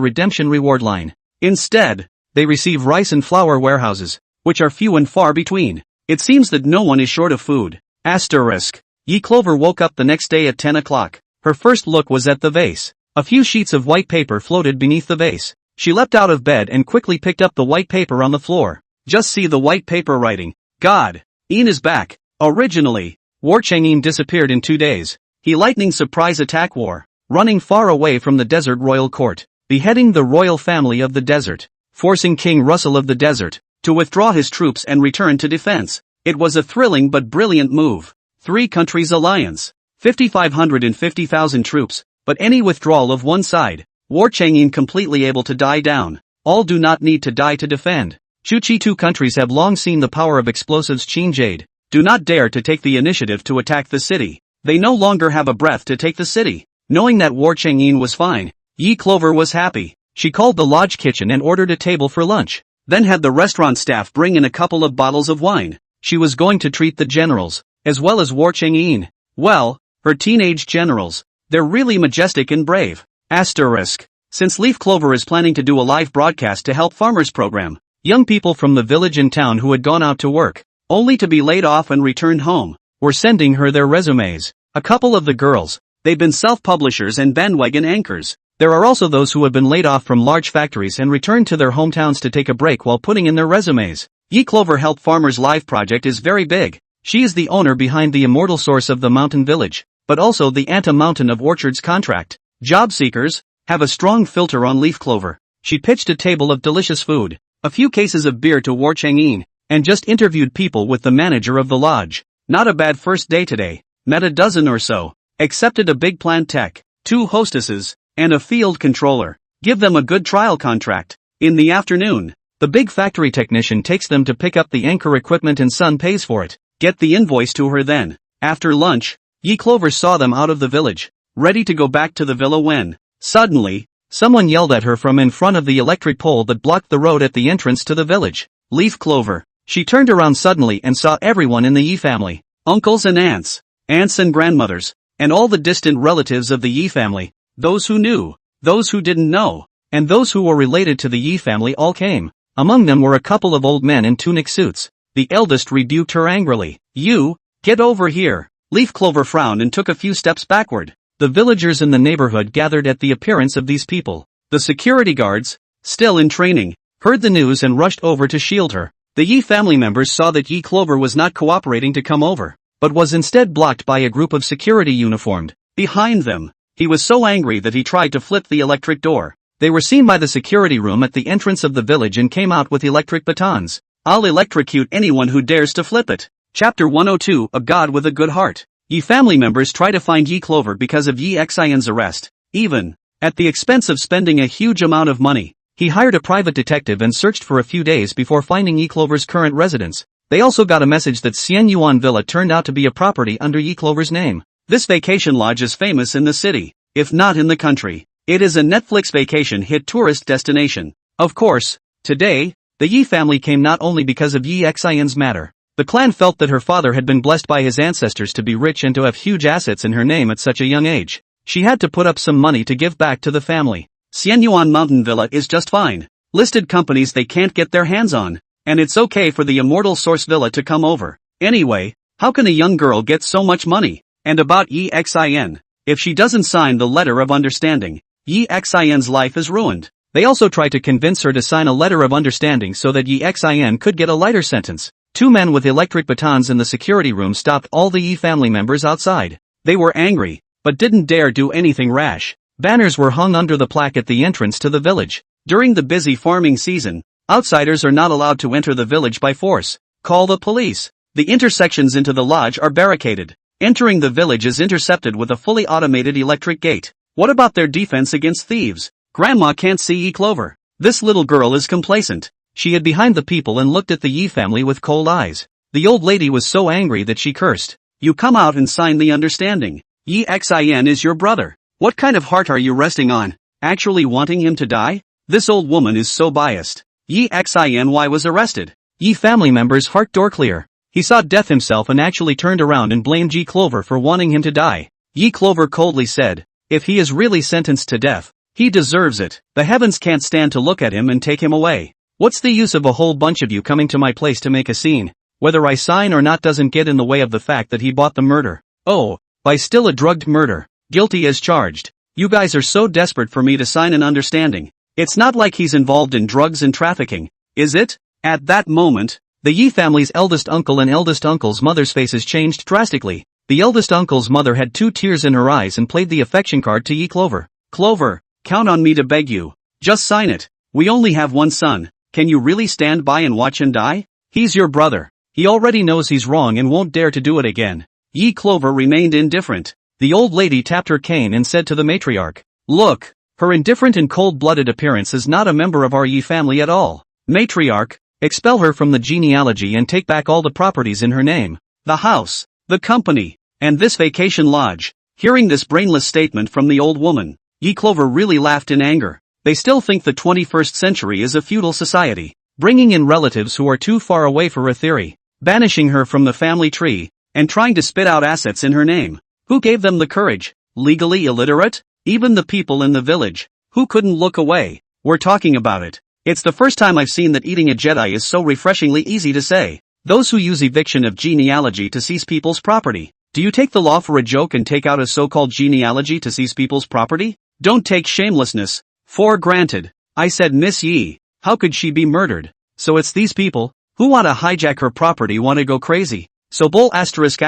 Speaker 1: redemption reward line. Instead, they receive rice and flour warehouses, which are few and far between. It seems that no one is short of food. Asterisk. Yi Clover woke up the next day at 10 o'clock. Her first look was at the vase. A few sheets of white paper floated beneath the vase. She leapt out of bed and quickly picked up the white paper on the floor. Just see the white paper writing. God! Yin is back. Originally, War Chang'in disappeared in 2 days. He lightning surprise attack war, running far away from the desert royal court, beheading the royal family of the desert, forcing King Russell of the desert to withdraw his troops and return to defense. It was a thrilling but brilliant move. 3 countries alliance, 5,500 and 50,000 troops, but any withdrawal of one side, War Chang'in completely able to die down. All do not need to die to defend. Chuchi 2 countries have long seen the power of explosives. Qin Jade do not dare to take the initiative to attack the city. They no longer have a breath to take the city. Knowing that War Chang'in was fine, Yi Clover was happy. She called the lodge kitchen and ordered a table for lunch, then had the restaurant staff bring in a couple of bottles of wine. She was going to treat the generals, as well as War Chang'in. Well, her teenage generals. They're really majestic and brave. Asterisk. Since Leaf Clover is planning to do a live broadcast to help farmers program young people from the village and town who had gone out to work, only to be laid off and returned home, were sending her their resumes. A couple of the girls, they've been self-publishers and bandwagon anchors. There are also those who have been laid off from large factories and returned to their hometowns to take a break while putting in their resumes. Yi Clover Help Farmers Live project is very big. She is the owner behind the immortal source of the mountain village, but also the Anta Mountain of Orchards contract. Job seekers have a strong filter on Leaf Clover. She pitched a table of delicious food, a few cases of beer to War Chang'in, and just interviewed people with the manager of the lodge. Not a bad first day today. Met a dozen or so. Accepted a big plant tech, 2 hostesses, and a field controller. Give them a good trial contract. In the afternoon, the big factory technician takes them to pick up the anchor equipment and Sun pays for it. Get the invoice to her then. After lunch, Yi Clover saw them out of the village, ready to go back to the villa when, suddenly, someone yelled at her from in front of the electric pole that blocked the road at the entrance to the village. Leaf Clover. She turned around suddenly and saw everyone in the Yi family, uncles and aunts and grandmothers, and all the distant relatives of the Yi family. Those who knew, those who didn't know, and those who were related to the Yi family all came. Among them were a couple of old men in tunic suits. The eldest rebuked her angrily. "You, get over here." Leaf Clover frowned and took a few steps backward. The villagers in the neighborhood gathered at the appearance of these people. The security guards, still in training, heard the news and rushed over to shield her. The Yi family members saw that Yi Clover was not cooperating to come over, but was instead blocked by a group of security uniformed behind them. He was so angry that he tried to flip the electric door. They were seen by the security room at the entrance of the village and came out with electric batons. "I'll electrocute anyone who dares to flip it." Chapter 102, A God with a Good Heart. Yi family members try to find Yi Clover because of Yi Xian's arrest. Even at the expense of spending a huge amount of money, he hired a private detective and searched for a few days before finding Yi Clover's current residence. They also got a message that Xian Yuan Villa turned out to be a property under Yi Clover's name. This vacation lodge is famous in the city, if not in the country. It is a Netflix vacation hit tourist destination. Of course, today, the Yi family came not only because of Yi Xian's matter. The clan felt that her father had been blessed by his ancestors to be rich and to have huge assets in her name at such a young age. She had to put up some money to give back to the family. Xianyuan Mountain Villa is just fine. Listed companies they can't get their hands on. And it's okay for the Immortal Source Villa to come over. Anyway, how can a young girl get so much money? And about Yi Xian, if she doesn't sign the letter of understanding, Yi Xian's life is ruined. They also tried to convince her to sign a letter of understanding so that Yi Xian could get a lighter sentence. Two men with electric batons in the security room stopped all the Yi family members outside. They were angry, but didn't dare do anything rash. Banners were hung under the plaque at the entrance to the village. During the busy farming season, outsiders are not allowed to enter the village by force. Call the police. The intersections into the lodge are barricaded. Entering the village is intercepted with a fully automated electric gate. What about their defense against thieves? Grandma can't see Yi Clover. This little girl is complacent. She hid behind the people and looked at the Yi family with cold eyes. The old lady was so angry that she cursed. "You come out and sign the understanding. Yi Xian is your brother. What kind of heart are you resting on? Actually wanting him to die? This old woman is so biased." Yi Xian was arrested. Yi family member's heart door clear. He saw death himself and actually turned around and blamed Yi Clover for wanting him to die. Yi Clover coldly said, "If he is really sentenced to death, he deserves it. The heavens can't stand to look at him and take him away. What's the use of a whole bunch of you coming to my place to make a scene? Whether I sign or not doesn't get in the way of the fact that he bought the murder. Oh, by still a drugged murder. Guilty as charged. You guys are so desperate for me to sign an understanding. It's not like he's involved in drugs and trafficking, is it?" At that moment, the Yi family's eldest uncle and eldest uncle's mother's faces changed drastically. The eldest uncle's mother had 2 tears in her eyes and played the affection card to Yi Clover. "Clover, count on me to beg you. Just sign it. We only have one son. Can you really stand by and watch him die? He's your brother. He already knows he's wrong and won't dare to do it again." Yi Clover remained indifferent. The old lady tapped her cane and said to the matriarch, "Look, her indifferent and cold-blooded appearance is not a member of our Yi family at all. Matriarch, expel her from the genealogy and take back all the properties in her name. The house, the company, and this vacation lodge." Hearing this brainless statement from the old woman, Yi Clover really laughed in anger. They still think the 21st century is a feudal society, bringing in relatives who are too far away for a theory, banishing her from the family tree, and trying to spit out assets in her name. Who gave them the courage? Legally illiterate? Even the people in the village, who couldn't look away, were talking about it. It's the first time I've seen that eating a Jedi is so refreshingly easy to say. Those who use eviction of genealogy to seize people's property. Do you take the law for a joke and take out a so-called genealogy to seize people's property? Don't take shamelessness for granted. I said Miss Yi, how could she be murdered? So it's these people, who want to hijack her property want to go crazy. So bull asterisk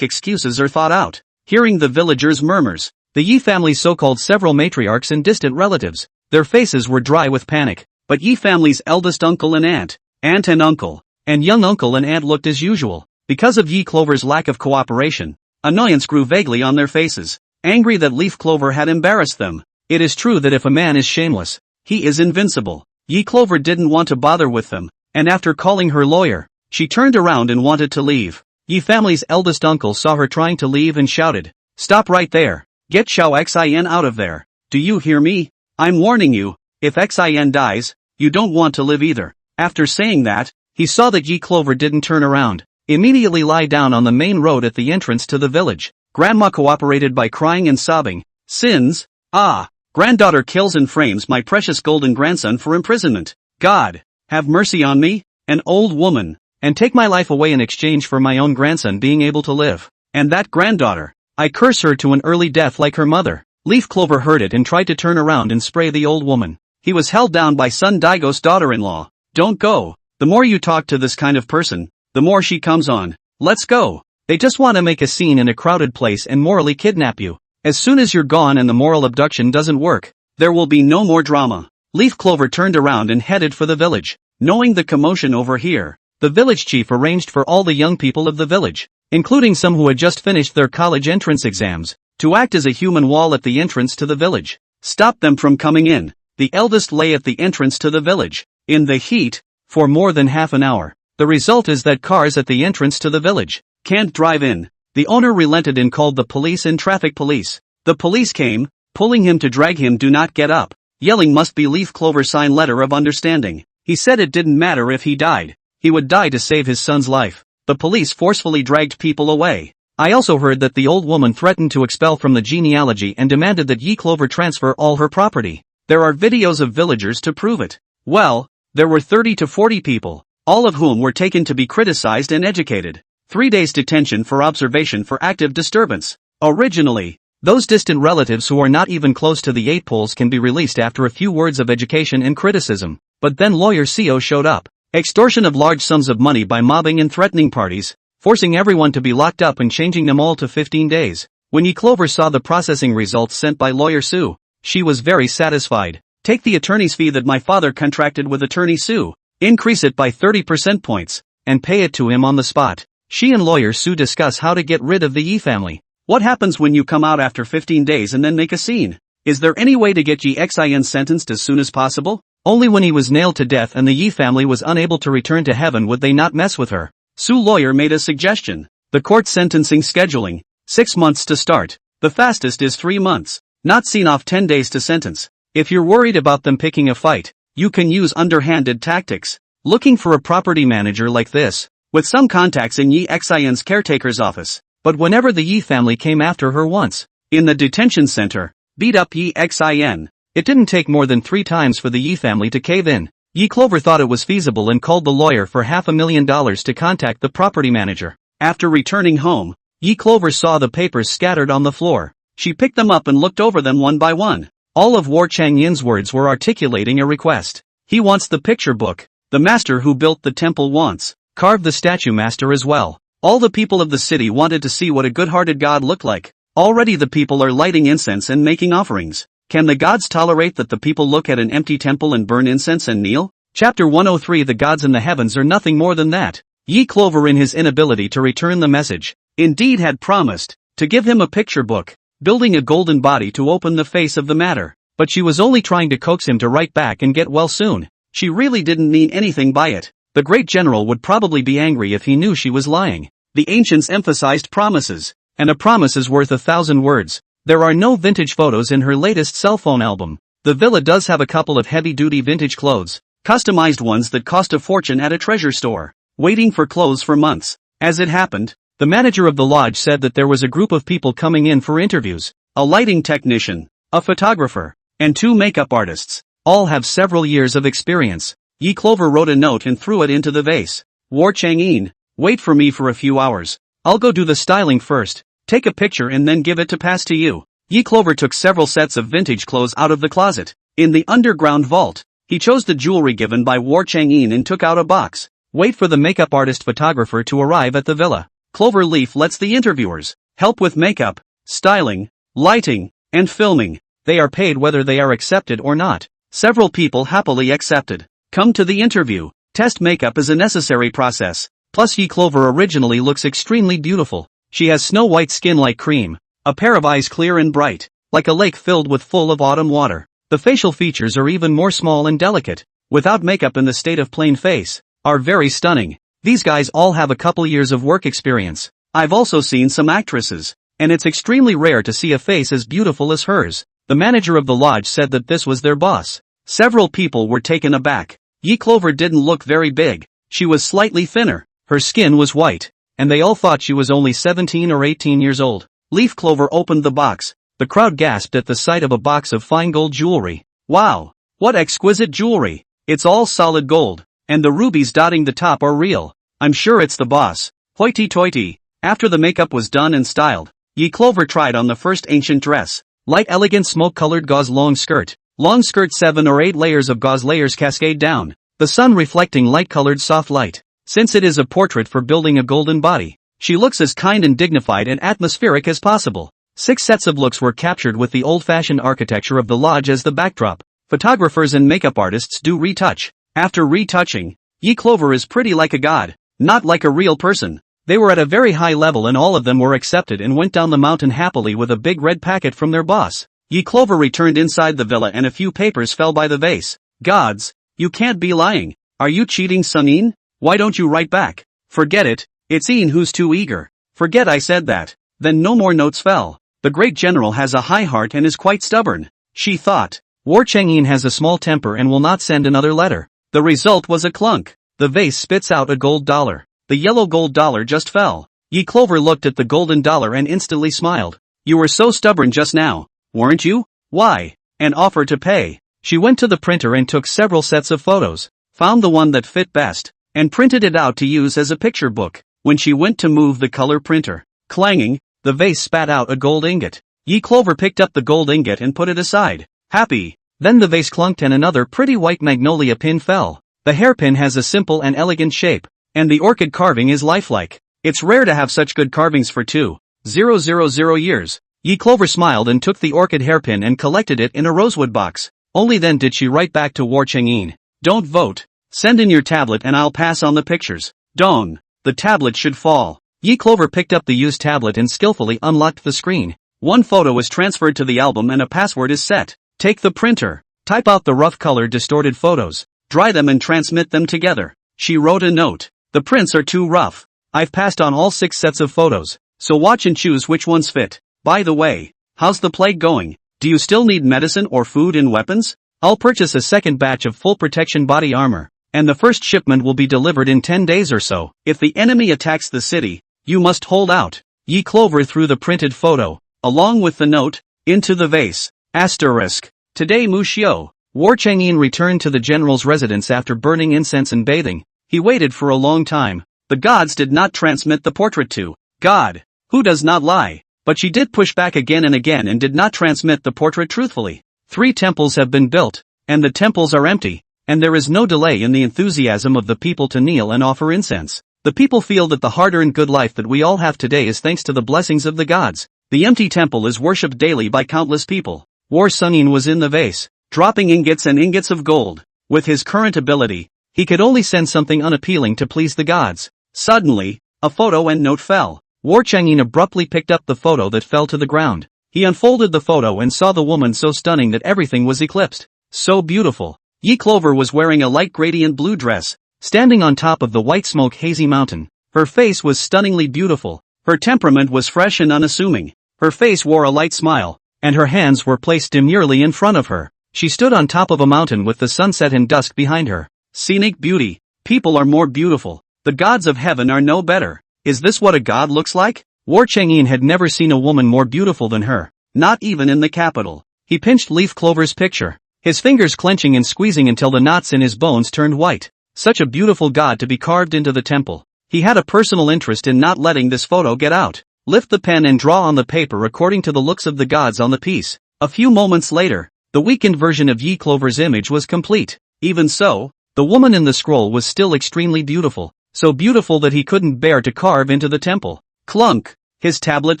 Speaker 1: excuses are thought out. Hearing the villagers' murmurs, the Yi family's so-called several matriarchs and distant relatives, their faces were dry with panic. But Yi family's eldest uncle and aunt and uncle, and young uncle and aunt looked as usual. Because of Yi Clover's lack of cooperation, annoyance grew vaguely on their faces, angry that Leaf Clover had embarrassed them. It is true that if a man is shameless, he is invincible. Yi Clover didn't want to bother with them, and after calling her lawyer, she turned around and wanted to leave. Yi family's eldest uncle saw her trying to leave and shouted, "Stop right there. Get Xiao Xin out of there. Do you hear me? I'm warning you, if Xin dies, you don't want to live either." After saying that, he saw that Yi Clover didn't turn around, immediately lie down on the main road at the entrance to the village. Grandma cooperated by crying and sobbing, Sins? Ah. Granddaughter kills and frames my precious golden grandson for imprisonment. God, have mercy on me, an old woman, and take my life away in exchange for my own grandson being able to live. And that granddaughter, I curse her to an early death like her mother. Leaf Clover heard it and tried to turn around and spray the old woman. He was held down by Sun Daigo's daughter-in-law. Don't go. The more you talk to this kind of person, the more she comes on. Let's go. They just want to make a scene in a crowded place and morally kidnap you. As soon as you're gone and the moral abduction doesn't work, there will be no more drama. Leaf Clover turned around and headed for the village. Knowing the commotion over here, the village chief arranged for all the young people of the village, including some who had just finished their college entrance exams, to act as a human wall at the entrance to the village. Stop them from coming in. The eldest lay at the entrance to the village, in the heat, for more than half an hour. The result is that cars at the entrance to the village can't drive in. The owner relented and called the police and traffic police. The police came, pulling him to drag him. Do not get up. Yelling must be Leaf Clover's sign letter of understanding. He said it didn't matter if he died. He would die to save his son's life. The police forcefully dragged people away. I also heard that the old woman threatened to expel from the genealogy and demanded that Ye Clover transfer all her property. There are videos of villagers to prove it. Well, there were 30 to 40 people, all of whom were taken to be criticized and educated. 3 days detention for observation for active disturbance. Originally, those distant relatives who are not even close to the 8 poles can be released after a few words of education and criticism. But then lawyer CO showed up. Extortion of large sums of money by mobbing and threatening parties, forcing everyone to be locked up and changing them all to 15 days. When Ye Clover saw the processing results sent by lawyer Sue, she was very satisfied. Take the attorney's fee that my father contracted with attorney Sue, increase it by 30% points, and pay it to him on the spot. She and lawyer Sue discuss how to get rid of the Ye family. What happens when you come out after 15 days and then make a scene? Is there any way to get Ye Xin sentenced as soon as possible? Only when he was nailed to death and the Ye family was unable to return to heaven would they not mess with her. Sue lawyer made a suggestion. The court sentencing scheduling, 6 months to start. The fastest is 3 months. Not seen off 10 days to sentence. If you're worried about them picking a fight, you can use underhanded tactics. Looking for a property manager like this, with some contacts in Ye Xin's caretaker's office. But whenever the Ye family came after her once, in the detention center, beat up Ye Xin, it didn't take more than 3 times for the Ye family to cave in. Ye Clover thought it was feasible and called the lawyer for $500,000 to contact the property manager. After returning home, Ye Clover saw the papers scattered on the floor. She picked them up and looked over them one by one. All of War Changyin's words were articulating a request. He wants the picture book. The master who built the temple wants. Carve the statue master as well. All the people of the city wanted to see what a good-hearted god looked like. Already the people are lighting incense and making offerings. Can the gods tolerate that the people look at an empty temple and burn incense and kneel? Chapter 103. The gods in the heavens are nothing more than that. Ye Clover, in his inability to return the message, indeed had promised to give him a picture book, building a golden body to open the face of the matter. But she was only trying to coax him to write back and get well soon. She really didn't mean anything by it. The great general would probably be angry if he knew she was lying. The ancients emphasized promises, and a promise is worth 1,000 words. There are no vintage photos in her latest cell phone album. The villa does have a couple of heavy-duty vintage clothes, customized ones that cost a fortune at a treasure store, waiting for clothes for months. As it happened, the manager of the lodge said that there was a group of people coming in for interviews, a lighting technician, a photographer, and 2 makeup artists. All have several years of experience. Ye Clover wrote a note and threw it into the vase. War Chang'in, wait for me for a few hours. I'll go do the styling first, take a picture and then give it to pass to you. Ye Clover took several sets of vintage clothes out of the closet. In the underground vault, he chose the jewelry given by War Chang'in and took out a box. Wait for the makeup artist photographer to arrive at the villa. Clover Leaf lets the interviewers help with makeup, styling, lighting, and filming. They are paid whether they are accepted or not. Several people happily accepted. Come to the interview. Test makeup is a necessary process. Plus Ye Clover originally looks extremely beautiful. She has snow-white skin like cream, a pair of eyes clear and bright, like a lake filled with full of autumn water. The facial features are even more small and delicate, without makeup in the state of plain face, are very stunning. These guys all have a couple years of work experience. I've also seen some actresses, and it's extremely rare to see a face as beautiful as hers. The manager of the lodge said that this was their boss. Several people were taken aback. Ye Clover didn't look very big. She was slightly thinner. Her skin was white, and they all thought she was only 17 or 18 years old. Leaf Clover opened the box, The crowd gasped at the sight of a box of fine gold jewelry. Wow! What exquisite jewelry! It's all solid gold, and the rubies dotting the top are real. I'm sure it's the boss. Hoity-toity. After the makeup was done and styled, Ye Clover tried on the first ancient dress. Light elegant smoke-colored gauze long skirt. Long skirt 7 or 8 layers of gauze layers cascade down. The sun reflecting light-colored soft light. Since it is a portrait for building a golden body, she looks as kind and dignified and atmospheric as possible. 6 sets of looks were captured with the old-fashioned architecture of the lodge as the backdrop. Photographers and makeup artists do retouch. After retouching, Ye Clover is pretty like a god, not like a real person. They were at a very high level and all of them were accepted and went down the mountain happily with a big red packet from their boss. Ye Clover returned inside the villa and a few papers fell by the vase. Gods, you can't be lying. Are you cheating, Sunin? Why don't you write back? Forget it, it's Ian who's too eager. Forget I said that. Then no more notes fell. The great general has a high heart and is quite stubborn. She thought. War Chang'in has a small temper and will not send another letter. The result was a clunk. The vase spits out a gold dollar. The yellow gold dollar just fell. Ye Clover looked at the golden dollar and instantly smiled. You were so stubborn just now, weren't you? Why? An offer to pay. She went to the printer and took several sets of photos, found the one that fit best, and printed it out to use as a picture book. When she went to move the color printer, clanging, the vase spat out a gold ingot. Ye Clover picked up the gold ingot and put it aside. Happy. Then the vase clunked and another pretty white magnolia pin fell. The hairpin has a simple and elegant shape, and the orchid carving is lifelike. It's rare to have such good carvings for 2,000 years. Ye Clover smiled and took the orchid hairpin and collected it in a rosewood box. Only then did she write back to War Chang'in. Don't vote. Send in your tablet and I'll pass on the pictures. Don't. The tablet should fall. Ye Clover picked up the used tablet and skillfully unlocked the screen. One photo is transferred to the album and a password is set. Take the printer. Type out the rough color distorted photos. Dry them and transmit them together. She wrote a note. The prints are too rough. I've passed on all 6 sets of photos, so watch and choose which ones fit. By the way, how's the plague going? Do you still need medicine or food and weapons? I'll purchase a second batch of full protection body armor, and the first shipment will be delivered in 10 days or so. If the enemy attacks the city, you must hold out. Ye Clover threw the printed photo, along with the note, into the vase. Asterisk. Today Mushio. War Chang'in returned to the general's residence after burning incense and bathing. He waited for a long time. The gods did not transmit the portrait to God, who does not lie. But she did push back again and again and did not transmit the portrait truthfully. 3 temples have been built, and the temples are empty, and there is no delay in the enthusiasm of the people to kneel and offer incense. The people feel that the hard-earned good life that we all have today is thanks to the blessings of the gods. The empty temple is worshipped daily by countless people. War Chang'in was in the vase, dropping ingots and ingots of gold. With his current ability, he could only send something unappealing to please the gods. Suddenly, a photo and note fell. War Chang'in abruptly picked up the photo that fell to the ground. He unfolded the photo and saw the woman so stunning that everything was eclipsed. So beautiful. Ye Clover was wearing a light gradient blue dress, standing on top of the white smoke hazy mountain. Her face was stunningly beautiful. Her temperament was fresh and unassuming. Her face wore a light smile, and her hands were placed demurely in front of her. She stood on top of a mountain with the sunset and dusk behind her. Scenic beauty. People are more beautiful. The gods of heaven are no better. Is this what a god looks like? War Chang'in had never seen a woman more beautiful than her, not even in the capital. He pinched Leaf Clover's picture, his fingers clenching and squeezing until the knots in his bones turned white. Such a beautiful god to be carved into the temple. He had a personal interest in not letting this photo get out. Lift the pen and draw on the paper according to the looks of the gods on the piece. A few moments later, the weakened version of Ye Clover's image was complete. Even so, the woman in the scroll was still extremely beautiful. So beautiful that he couldn't bear to carve into the temple. Clunk! His tablet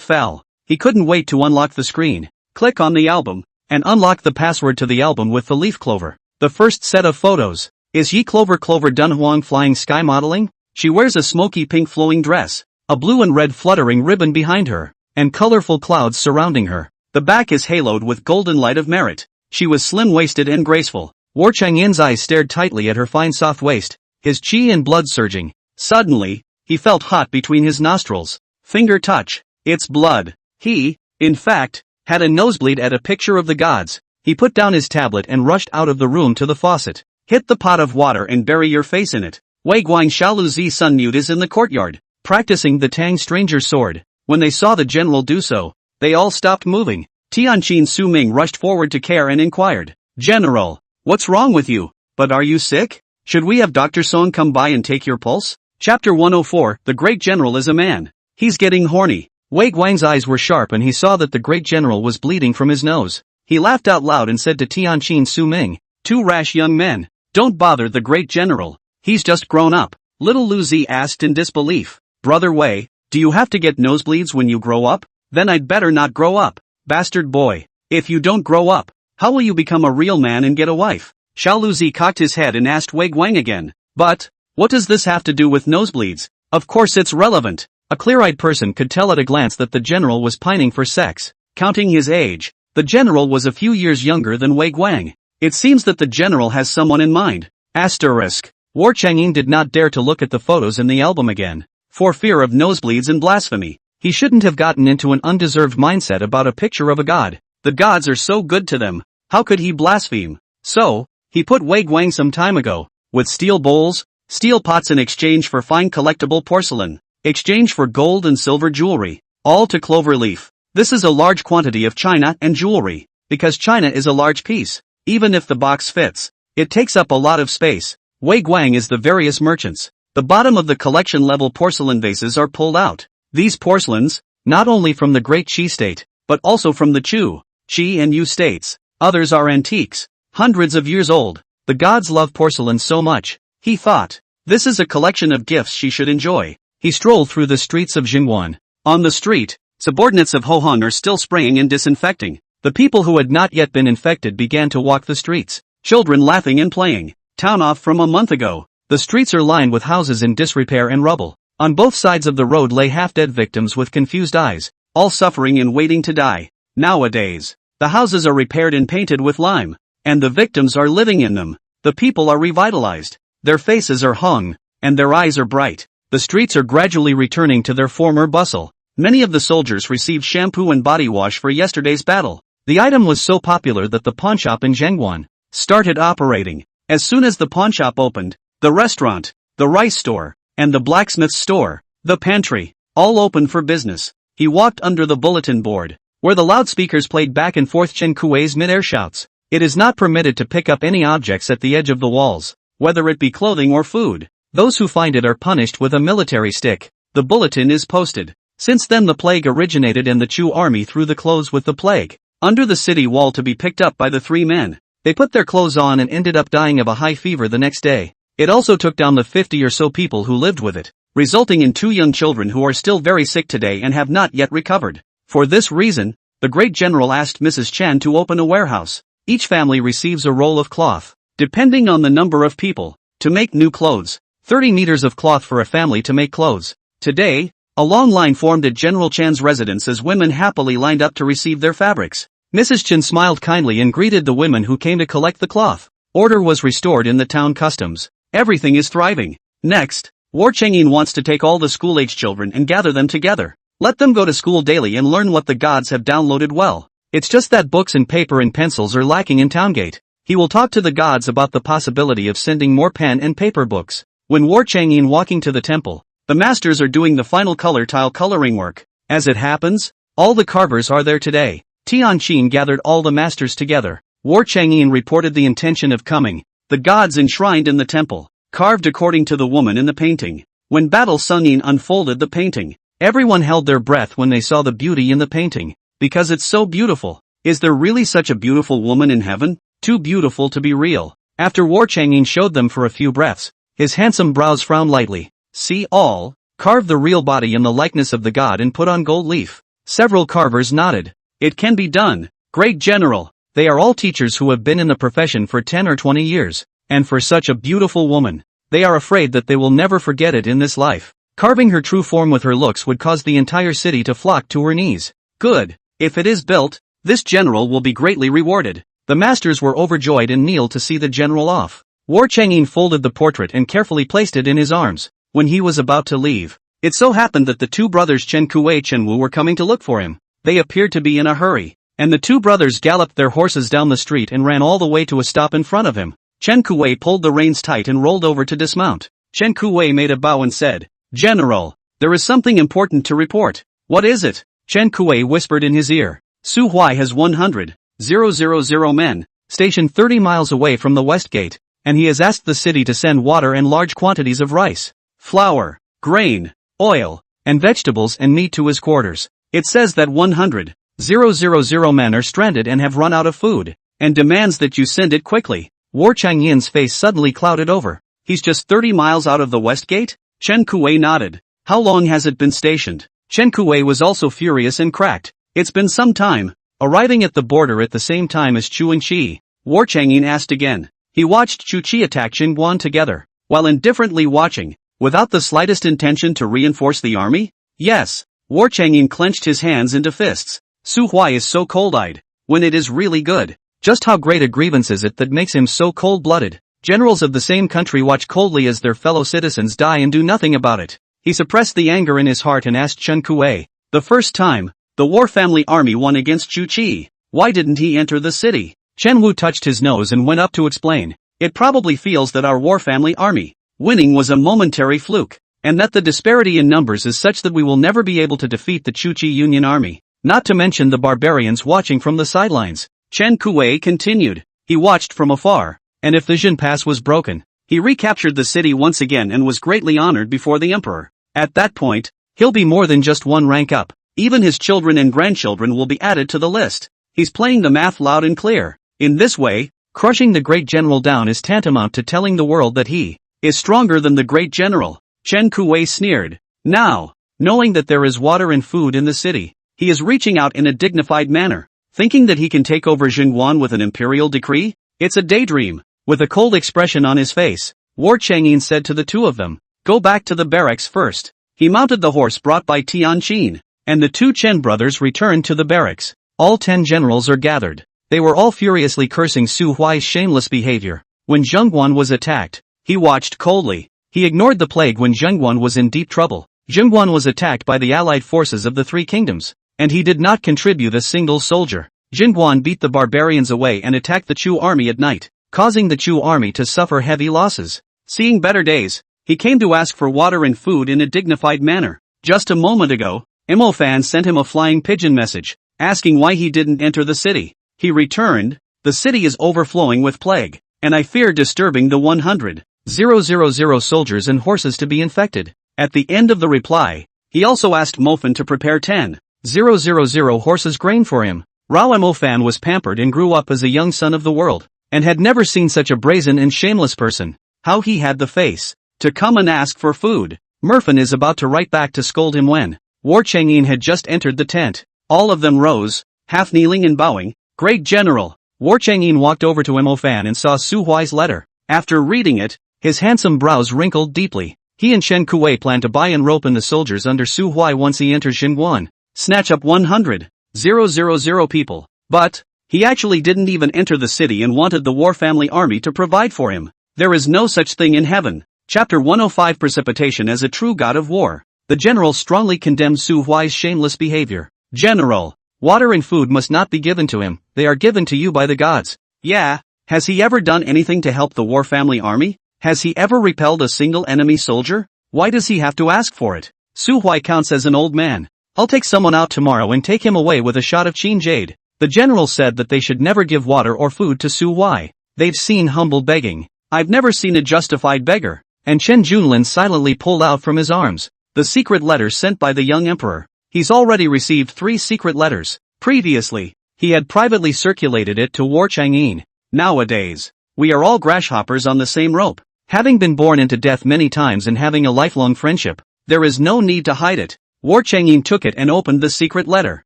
Speaker 1: fell. He couldn't wait to unlock the screen, click on the album, and unlock the password to the album with the leaf clover. The first set of photos. Is Ye Clover Dunhuang flying sky modeling? She wears a smoky pink flowing dress, a blue and red fluttering ribbon behind her, and colorful clouds surrounding her. The back is haloed with golden light of merit. She was slim-waisted and graceful. War Chang'in's eyes stared tightly at her fine soft waist, his chi and blood surging. Suddenly, he felt hot between his nostrils. Finger touch. It's blood. He, in fact, had a nosebleed at a picture of the gods. He put down his tablet and rushed out of the room to the faucet. Hit the pot of water and bury your face in it. Wei Guang Shaluzi Sun Mute is in the courtyard, practicing the Tang Stranger's sword. When they saw the general do so, they all stopped moving. Tianqin Su-ming rushed forward to Care and inquired, "General, what's wrong with you? But are you sick? Should we have Dr. Song come by and take your pulse?" Chapter 104, The Great General is a Man. He's getting horny. Wei Guang's eyes were sharp and he saw that the great general was bleeding from his nose. He laughed out loud and said to Tianqin Su-ming, "Two rash young men. Don't bother the great general. He's just grown up." Little Lu Zi asked in disbelief, "Brother Wei, do you have to get nosebleeds when you grow up? Then I'd better not grow up. Bastard boy. If you don't grow up, how will you become a real man and get a wife?" Xiao Luzi cocked his head and asked Wei Guang again, "But, what does this have to do with nosebleeds?" Of course it's relevant. A clear-eyed person could tell at a glance that the general was pining for sex. Counting his age, the general was a few years younger than Wei Guang. It seems that the general has someone in mind. Asterisk. War Chang'e did not dare to look at the photos in the album again, for fear of nosebleeds and blasphemy. He shouldn't have gotten into an undeserved mindset about a picture of a god. The gods are so good to them, how could he blaspheme? So, he put Wei Guang some time ago, with steel bowls, steel pots in exchange for fine collectible porcelain, exchange for gold and silver jewelry, all to Cloverleaf. This is a large quantity of china and jewelry, because china is a large piece. Even if the box fits, it takes up a lot of space. Wei Guang is the various merchants. The bottom of the collection-level porcelain vases are pulled out. These porcelains, not only from the Great Qi state, but also from the Chu, Qi and Yu states. Others are antiques, hundreds of years old. The gods love porcelain so much, he thought. This is a collection of gifts she should enjoy. He strolled through the streets of Jingwan. On the street, subordinates of Hohon are still spraying and disinfecting. The people who had not yet been infected began to walk the streets, children laughing and playing. Town off from a month ago. The streets are lined with houses in disrepair and rubble. On both sides of the road lay half-dead victims with confused eyes, all suffering and waiting to die. Nowadays, the houses are repaired and painted with lime, and the victims are living in them. The people are revitalized. Their faces are hung, and their eyes are bright. The streets are gradually returning to their former bustle. Many of the soldiers received shampoo and body wash for yesterday's battle. The item was so popular that the pawnshop in Zhengguan started operating. As soon as the pawnshop opened, the restaurant, the rice store, and the blacksmith's store, the pantry, all opened for business. He walked under the bulletin board, where the loudspeakers played back and forth Chen Kuei's mid-air shouts. It is not permitted to pick up any objects at the edge of the walls, whether it be clothing or food. Those who find it are punished with a military stick. The bulletin is posted. Since then the plague originated and the Chu army threw the clothes with the plague under the city wall to be picked up by the three men. They put their clothes on and ended up dying of a high fever the next day. It also took down the 50 or so people who lived with it, resulting in 2 young children who are still very sick today and have not yet recovered. For this reason, the great general asked Mrs. Chan to open a warehouse. Each family receives a roll of cloth, depending on the number of people, to make new clothes. 30 meters of cloth for a family to make clothes. Today, a long line formed at General Chan's residence as women happily lined up to receive their fabrics. Mrs. Chen smiled kindly and greeted the women who came to collect the cloth. Order was restored in the town customs. Everything is thriving. Next, War Chang'e wants to take all the school-age children and gather them together. Let them go to school daily and learn what the gods have downloaded well. It's just that books and paper and pencils are lacking in Towngate. He will talk to the gods about the possibility of sending more pen and paper books. When War Chang'e walking to the temple, the masters are doing the final color tile coloring work. As it happens, all the carvers are there today. Tianqin gathered all the masters together. War Chang'e reported the intention of coming. The gods enshrined in the temple, carved according to the woman in the painting. When Battle Sungyin unfolded the painting, everyone held their breath when they saw the beauty in the painting. Because it's so beautiful. Is there really such a beautiful woman in heaven? Too beautiful to be real. After War Chang'e showed them for a few breaths, his handsome brows frowned lightly. See all, carve the real body in the likeness of the god and put on gold leaf. Several carvers nodded. It can be done, great general. They are all teachers who have been in the profession for 10 or 20 years, and for such a beautiful woman, they are afraid that they will never forget it in this life. Carving her true form with her looks would cause the entire city to flock to her knees. Good. If it is built, this general will be greatly rewarded. The masters were overjoyed and kneeled to see the general off. War Chang'e folded the portrait and carefully placed it in his arms. When he was about to leave, it so happened that the two brothers Chen Kuei Chenwu were coming to look for him. They appeared to be in a hurry, and the two brothers galloped their horses down the street and ran all the way to a stop in front of him. Chen Kuei pulled the reins tight and rolled over to dismount. Chen Kuei made a bow and said, "General, there is something important to report." "What is it?" Chen Kuei whispered in his ear. Su Huai has 100,000 men, stationed 30 miles away from the West Gate, and he has asked the city to send water and large quantities of rice, flour, grain, oil, and vegetables and meat to his quarters. It says that 100,000 men are stranded and have run out of food, and demands that you send it quickly. War Changyin's face suddenly clouded over. He's just 30 miles out of the West Gate? Chen Kuei nodded. How long has it been stationed? Chen Kuei was also furious and cracked. It's been some time. Arriving at the border at the same time as Chu and Qi, War Changyin asked again. He watched Chu Qi attack Xinguan together, while indifferently watching, without the slightest intention to reinforce the army? Yes. War Changyin clenched his hands into fists. Su Huai is so cold-eyed, when it is really good. Just how great a grievance is it that makes him so cold-blooded? Generals of the same country watch coldly as their fellow citizens die and do nothing about it. He suppressed the anger in his heart and asked Chen Kuei. The first time, the War family army won against Chu Qi. Why didn't he enter the city? Chen Wu touched his nose and went up to explain. It probably feels that our War family army winning was a momentary fluke, and that the disparity in numbers is such that we will never be able to defeat the Chu Qi Union army, not to mention the barbarians watching from the sidelines. Chen Kuei continued. He watched from afar, and if the Jin Pass was broken, he recaptured the city once again and was greatly honored before the emperor. At that point, he'll be more than just one rank up. Even his children and grandchildren will be added to the list. He's playing the math loud and clear. In this way, crushing the great general down is tantamount to telling the world that he is stronger than the great general. Chen Kuei sneered. Now, knowing that there is water and food in the city, he is reaching out in a dignified manner, thinking that he can take over Xinguan with an imperial decree? It's a daydream. With a cold expression on his face, War Changyin said to the two of them, go back to the barracks first. He mounted the horse brought by Tian Qin, and the two Chen brothers returned to the barracks. All 10 generals are gathered. They were all furiously cursing Su Huai's shameless behavior. When Zhengguan was attacked, he watched coldly. He ignored the plague when Zhengguan was in deep trouble. Zhengguan was attacked by the allied forces of the three kingdoms, and he did not contribute a single soldier. Zhengguan beat the barbarians away and attacked the Chu army at night, causing the Chu army to suffer heavy losses. Seeing better days, he came to ask for water and food in a dignified manner. Just a moment ago, Mo Fan sent him a flying pigeon message, asking why he didn't enter the city. He returned, the city is overflowing with plague, and I fear disturbing the 100,000 soldiers and horses to be infected. At the end of the reply, he also asked Mofan to prepare 10,000 horses grain for him. Rao Mofan was pampered and grew up as a young son of the world, and had never seen such a brazen and shameless person. How he had the face to come and ask for food. Murfan is about to write back to scold him when War Changyin had just entered the tent. All of them rose, half kneeling and bowing. Great General. War Changyin walked over to Mo Fan and saw Su Huai's letter. After reading it, his handsome brows wrinkled deeply. He and Chen Kuei plan to buy and rope in the soldiers under Su Huai once he enters Xinguan. Snatch up 100,000 people. But he actually didn't even enter the city and wanted the War family army to provide for him. There is no such thing in heaven. Chapter 105 Precipitation as a true god of war. The general strongly condemned Su Huai's shameless behavior. General, water and food must not be given to him, they are given to you by the gods. Yeah, has he ever done anything to help the War family army? Has he ever repelled a single enemy soldier? Why does he have to ask for it? Su Huai counts as an old man. I'll take someone out tomorrow and take him away with a shot of Qin Jade. The general said that they should never give water or food to Su Huai. They've seen humble begging. I've never seen a justified beggar. And Chen Junlin silently pulled out from his arms the secret letter sent by the young emperor. He's already received 3 secret letters. Previously, he had privately circulated it to War Changyin. Nowadays, we are all grasshoppers on the same rope. Having been born into death many times and having a lifelong friendship, there is no need to hide it. War Changyin took it and opened the secret letter.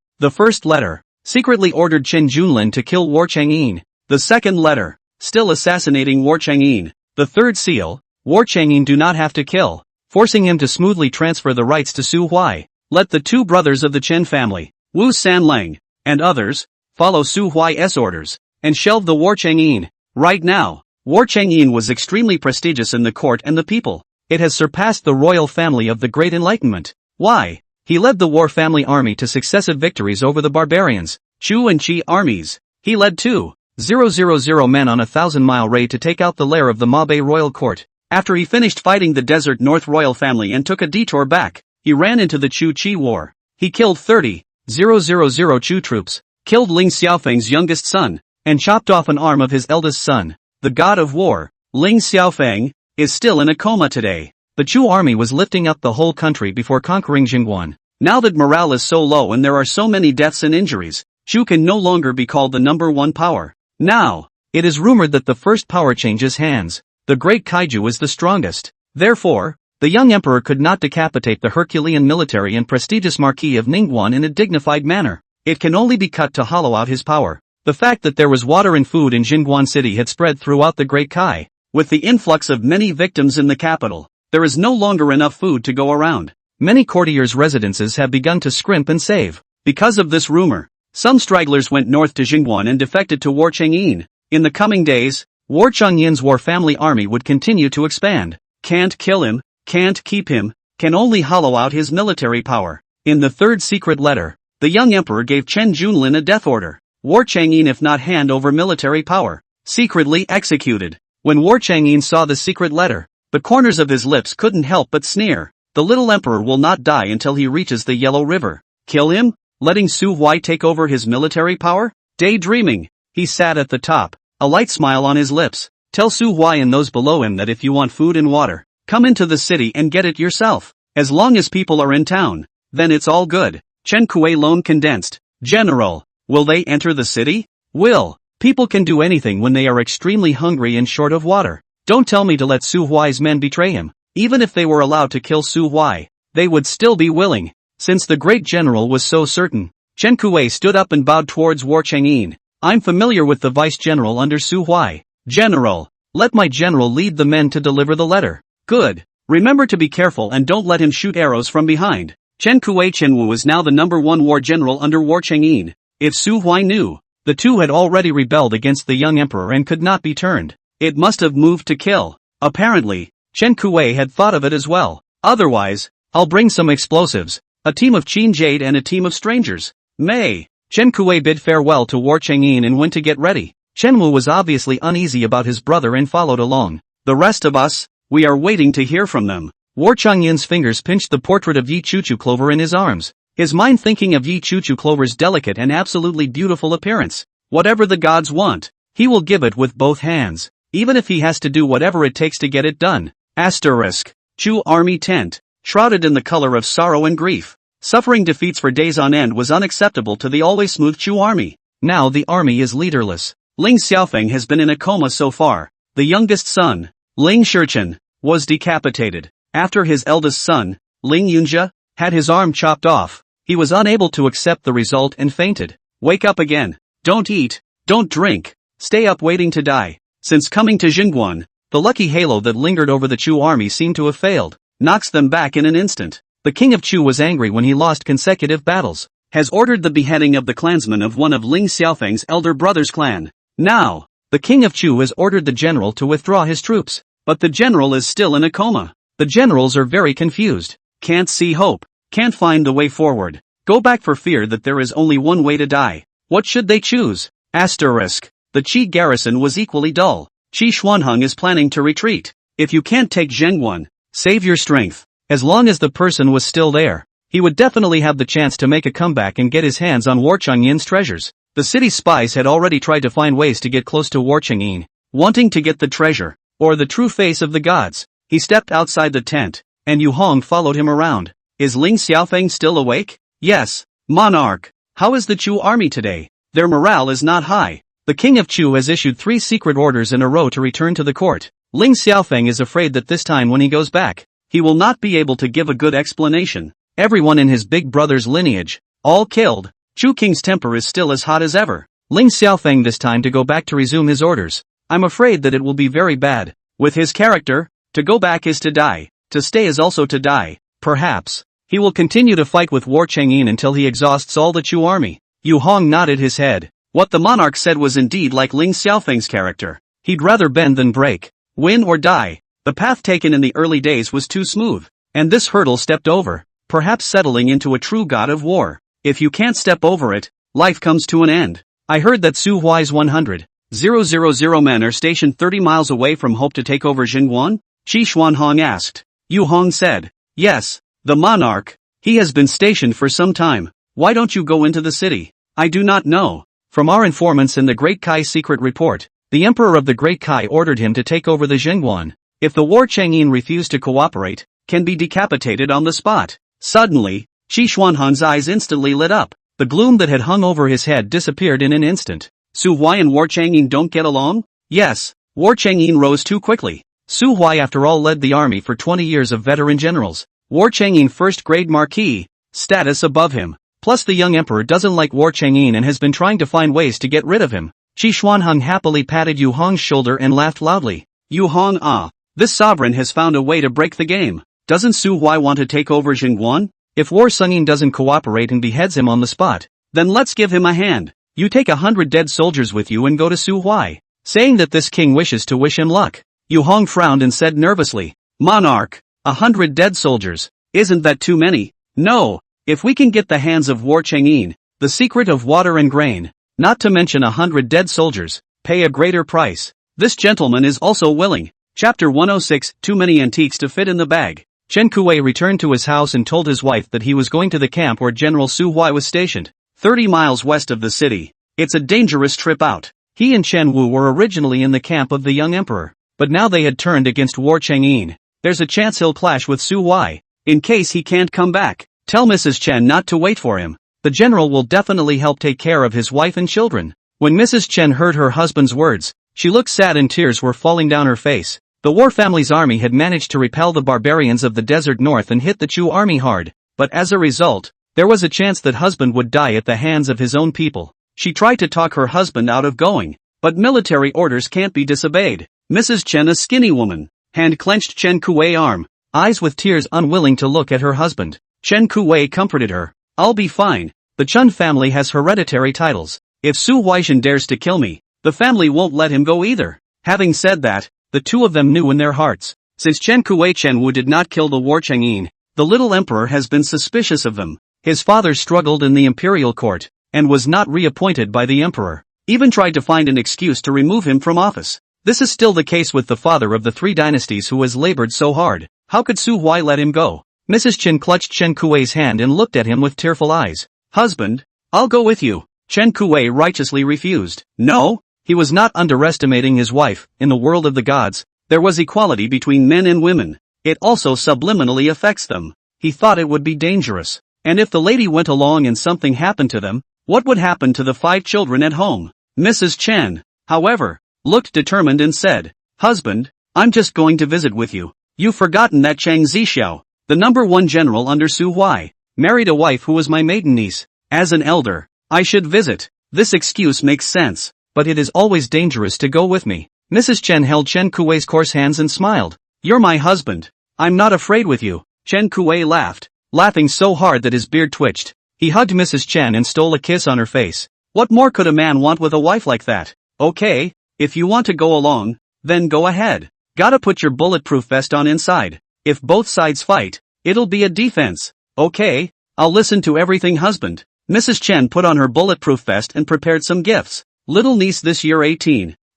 Speaker 1: The first letter secretly ordered Chen Junlin to kill War Changyin. The second letter, still assassinating War Changyin. The third seal, War Changyin do not have to kill, forcing him to smoothly transfer the rights to Su Huai. Let the 2 brothers of the Chen family, Wu Sanlang, and others, follow Su Huai's orders, and shelve the War Changyin. Right now, War Changyin was extremely prestigious in the court and the people. It has surpassed the royal family of the Great Enlightenment. Why? He led the War family army to successive victories over the barbarians, Chu and Qi armies. He led 2,000 men on a 1,000-mile raid to take out the lair of the Mabe royal court. After he finished fighting the Desert North royal family and took a detour back, he ran into the Chu Qi war. He killed 30,000 Chu troops, killed Ling Xiaofeng's youngest son, and chopped off an arm of his eldest son. The god of war, Ling Xiaofeng, is still in a coma today. The Chu army was lifting up the whole country before conquering Jingguan. Now that morale is so low and there are so many deaths and injuries, Chu can no longer be called the number one power. Now, it is rumored that the first power changes hands. The great kaiju is the strongest. Therefore, the young emperor could not decapitate the Herculean military and prestigious Marquis of Ningguan in a dignified manner. It can only be cut to hollow out his power. The fact that there was water and food in Jingguan City had spread throughout the Great Kai. With the influx of many victims in the capital, there is no longer enough food to go around. Many courtiers' residences have begun to scrimp and save. Because of this rumor, some stragglers went north to Jingguan and defected to War Changyin. In the coming days, War Changyin's war family army would continue to expand. Can't kill him, can't keep him, can only hollow out his military power. In the third secret letter, the young emperor gave Chen Junlin a death order. War Changyin if not hand over military power, secretly executed. When War Changyin saw the secret letter, the corners of his lips couldn't help but sneer. The little emperor will not die until he reaches the Yellow River. Kill him? Letting Su Huai take over his military power? Daydreaming. He sat at the top, a light smile on his lips. Tell Su Huai and those below him that if you want food and water, come into the city and get it yourself. As long as people are in town, then it's all good. Chen Kuei Loan condensed. General, will they enter the city? Will. People can do anything when they are extremely hungry and short of water. Don't tell me to let Su Huai's men betray him. Even if they were allowed to kill Su Huai, they would still be willing. Since the great general was so certain, Chen Kuei stood up and bowed towards War Changyin. I'm familiar with the vice-general under Su Huai. General, let my general lead the men to deliver the letter. Good. Remember to be careful and don't let him shoot arrows from behind. Chen Kuei Chenwu was now the number one war general under War Changyin. If Su Huai knew, the two had already rebelled against the young emperor and could not be turned. It must have moved to kill. Apparently, Chen Kuei had thought of it as well. Otherwise, I'll bring some explosives. A team of Qin Jade and a team of strangers. May. Chen Kuei bid farewell to War Changyin and went to get ready. Chen Wu was obviously uneasy about his brother and followed along. The rest of us, we are waiting to hear from them. War Changyin's fingers pinched the portrait of Yi Chuchu Clover in his arms, his mind thinking of Yi Chuchu Clover's delicate and absolutely beautiful appearance. Whatever the gods want, he will give it with both hands, even if he has to do whatever it takes to get it done. Asterisk. Chu army tent, shrouded in the color of sorrow and grief. Suffering defeats for days on end was unacceptable to the always smooth Chu army. Now the army is leaderless. Ling Xiaofeng has been in a coma so far. The youngest son, Ling Shichen, was decapitated. After his eldest son, Ling Yunjia, had his arm chopped off, he was unable to accept the result and fainted. Wake up again. Don't eat, don't drink, stay up waiting to die. Since coming to Jingguan, the lucky halo that lingered over the Chu army seemed to have failed, knocks them back in an instant. The king of Chu was angry when he lost consecutive battles, has ordered the beheading of the clansman of one of Ling Xiaofeng's elder brother's clan. Now, the king of Chu has ordered the general to withdraw his troops, but the general is still in a coma. The generals are very confused, can't see hope, can't find the way forward, go back for fear that there is only one way to die. What should they choose? Asterisk. The Qi garrison was equally dull. Qi Xuanheng is planning to retreat. If you can't take Zhengguan, save your strength. As long as the person was still there, he would definitely have the chance to make a comeback and get his hands on War Changyin's treasures. The city's spies had already tried to find ways to get close to War Changyin, wanting to get the treasure, or the true face of the gods. He stepped outside the tent, and Yu Hong followed him around. Is Ling Xiaofeng still awake? Yes. Monarch. How is the Chu army today? Their morale is not high. The king of Chu has issued 3 secret orders in a row to return to the court. Ling Xiaofeng is afraid that this time when he goes back, he will not be able to give a good explanation. Everyone in his big brother's lineage, all killed. Chu King's temper is still as hot as ever. Ling Xiaofeng this time to go back to resume his orders. I'm afraid that it will be very bad. With his character, to go back is to die. To stay is also to die. Perhaps he will continue to fight with War Changyin until he exhausts all the Chu army. Yu Hong nodded his head. What the monarch said was indeed like Ling Xiaofeng's character. He'd rather bend than break. Win or die. The path taken in the early days was too smooth, and this hurdle stepped over, perhaps settling into a true god of war. If you can't step over it, life comes to an end. I heard that Su Huai's 100,000 men are stationed 30 miles away from Hope to take over Jingguan? Qi Xuanhong asked. Yu Hong said, yes, the monarch. He has been stationed for some time. Why don't you go into the city? I do not know. From our informants in the Great Kai secret report, the Emperor of the Great Kai ordered him to take over the Jingguan. If the War Chang'an refused to cooperate, can be decapitated on the spot. Suddenly, Qi Xuanhang's eyes instantly lit up. The gloom that had hung over his head disappeared in an instant. Su Huai and War Chang'an don't get along? Yes. War Chang'an rose too quickly. Su Huai after all led the army for 20 years of veteran generals. War Chang'an first-grade marquis, status above him. Plus the young emperor doesn't like War Chang'an and has been trying to find ways to get rid of him. Qi Xuanhang happily patted Yu Hong's shoulder and laughed loudly. Yu Hong, this sovereign has found a way to break the game. Doesn't Su Huai want to take over Jingguan? If War Chang'an doesn't cooperate and beheads him on the spot, then let's give him a hand. You take 100 dead soldiers with you and go to Su Huai, saying that this king wishes to wish him luck. Yu Hong frowned and said nervously, Monarch, 100 dead soldiers, isn't that too many? No, if we can get the hands of War Chang'an, the secret of water and grain, not to mention 100 dead soldiers, pay a greater price. This gentleman is also willing. Chapter 106, Too many antiques to fit in the bag. Chen Kuei returned to his house and told his wife that he was going to the camp where General Su Huai was stationed, 30 miles west of the city. It's a dangerous trip out. He and Chen Wu were originally in the camp of the young emperor, but now they had turned against War Chang'an. There's a chance he'll clash with Su Huai. In case he can't come back, tell Mrs. Chen not to wait for him. The general will definitely help take care of his wife and children. When Mrs. Chen heard her husband's words, she looked sad and tears were falling down her face. The War family's army had managed to repel the barbarians of the desert north and hit the Chu army hard, but as a result, there was a chance that husband would die at the hands of his own people. She tried to talk her husband out of going, but military orders can't be disobeyed. Mrs. Chen, a skinny woman, hand clenched Chen Kuei's arm, eyes with tears unwilling to look at her husband. Chen Kuei comforted her. I'll be fine. The Chen family has hereditary titles. If Su Huaishan dares to kill me, the family won't let him go either. Having said that, the two of them knew in their hearts, since Chen Kuei Chen Wu did not kill the War Chang'an, the little emperor has been suspicious of them. His father struggled in the imperial court, and was not reappointed by the emperor, even tried to find an excuse to remove him from office. This is still the case with the father of the three dynasties who has labored so hard. How could Su Huai let him go? Mrs. Chen clutched Chen Kuei's hand and looked at him with tearful eyes. Husband, I'll go with you. Chen Kuei righteously refused. No? He was not underestimating his wife. In the world of the gods, there was equality between men and women. It also subliminally affects them. He thought it would be dangerous. And if the lady went along and something happened to them, what would happen to the 5 children at home? Mrs. Chen, however, looked determined and said, Husband, I'm just going to visit with you. You've forgotten that Chang Zixiao, the #1 general under Su Huai, married a wife who was my maiden niece. As an elder, I should visit. This excuse makes sense, but it is always dangerous to go with me. Mrs. Chen held Chen Kuei's coarse hands and smiled. You're my husband. I'm not afraid with you. Chen Kuei laughed, laughing so hard that his beard twitched. He hugged Mrs. Chen and stole a kiss on her face. What more could a man want with a wife like that? Okay, if you want to go along, then go ahead. Gotta put your bulletproof vest on inside. If both sides fight, it'll be a defense. Okay, I'll listen to everything, husband. Mrs. Chen put on her bulletproof vest and prepared some gifts. Little niece this year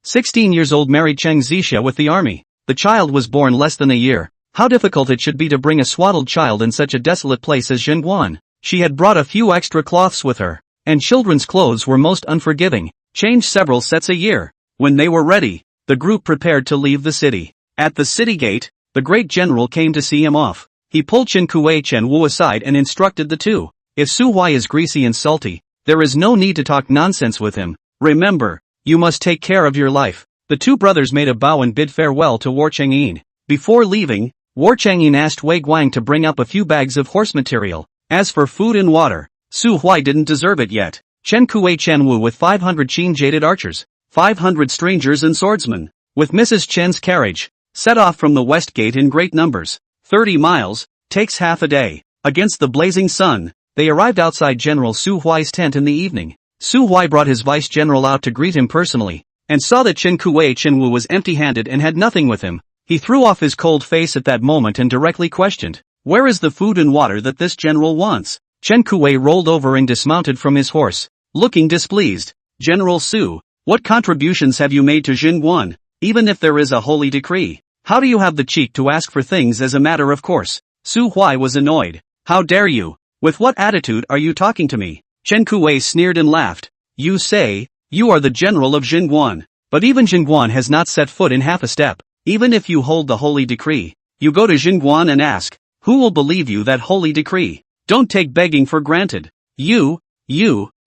Speaker 1: 16 years old married Cheng Zixia with the army. The child was born less than a year. How difficult it should be to bring a swaddled child in such a desolate place as Jingguan. She had brought a few extra cloths with her, and children's clothes were most unforgiving, changed several sets a year. When they were ready, the group prepared to leave the city. At the city gate, the great general came to see him off. He pulled Chen Kuei Chen Wu aside and instructed the two. If Su Huai is greasy and salty, there is no need to talk nonsense with him. Remember, you must take care of your life. The two brothers made a bow and bid farewell to War Chang'an. Before leaving, War Chang'an asked Wei Guang to bring up a few bags of horse material. As for food and water, Su Huai didn't deserve it yet. Chen Kuei Chen Wu with 500 Qin-jaded archers, 500 strangers and swordsmen, with Mrs. Chen's carriage, set off from the west gate in great numbers. 30 miles, takes half a day. Against the blazing sun, they arrived outside General Su Huai's tent in the evening. Su Huai brought his vice-general out to greet him personally, and saw that Chen Kuei Chen Wu was empty-handed and had nothing with him. He threw off his cold face at that moment and directly questioned, where is the food and water that this general wants? Chen Kuei rolled over and dismounted from his horse, looking displeased. General Su, what contributions have you made to Jingguan? Even if there is a holy decree, how do you have the cheek to ask for things as a matter of course? Su Huai was annoyed. How dare you? With what attitude are you talking to me? Chen Kuei sneered and laughed. You say, you are the general of Jingguan. But even Jingguan has not set foot in half a step. Even if you hold the holy decree, you go to Jingguan and ask, who will believe you that holy decree? Don't take begging for granted. You.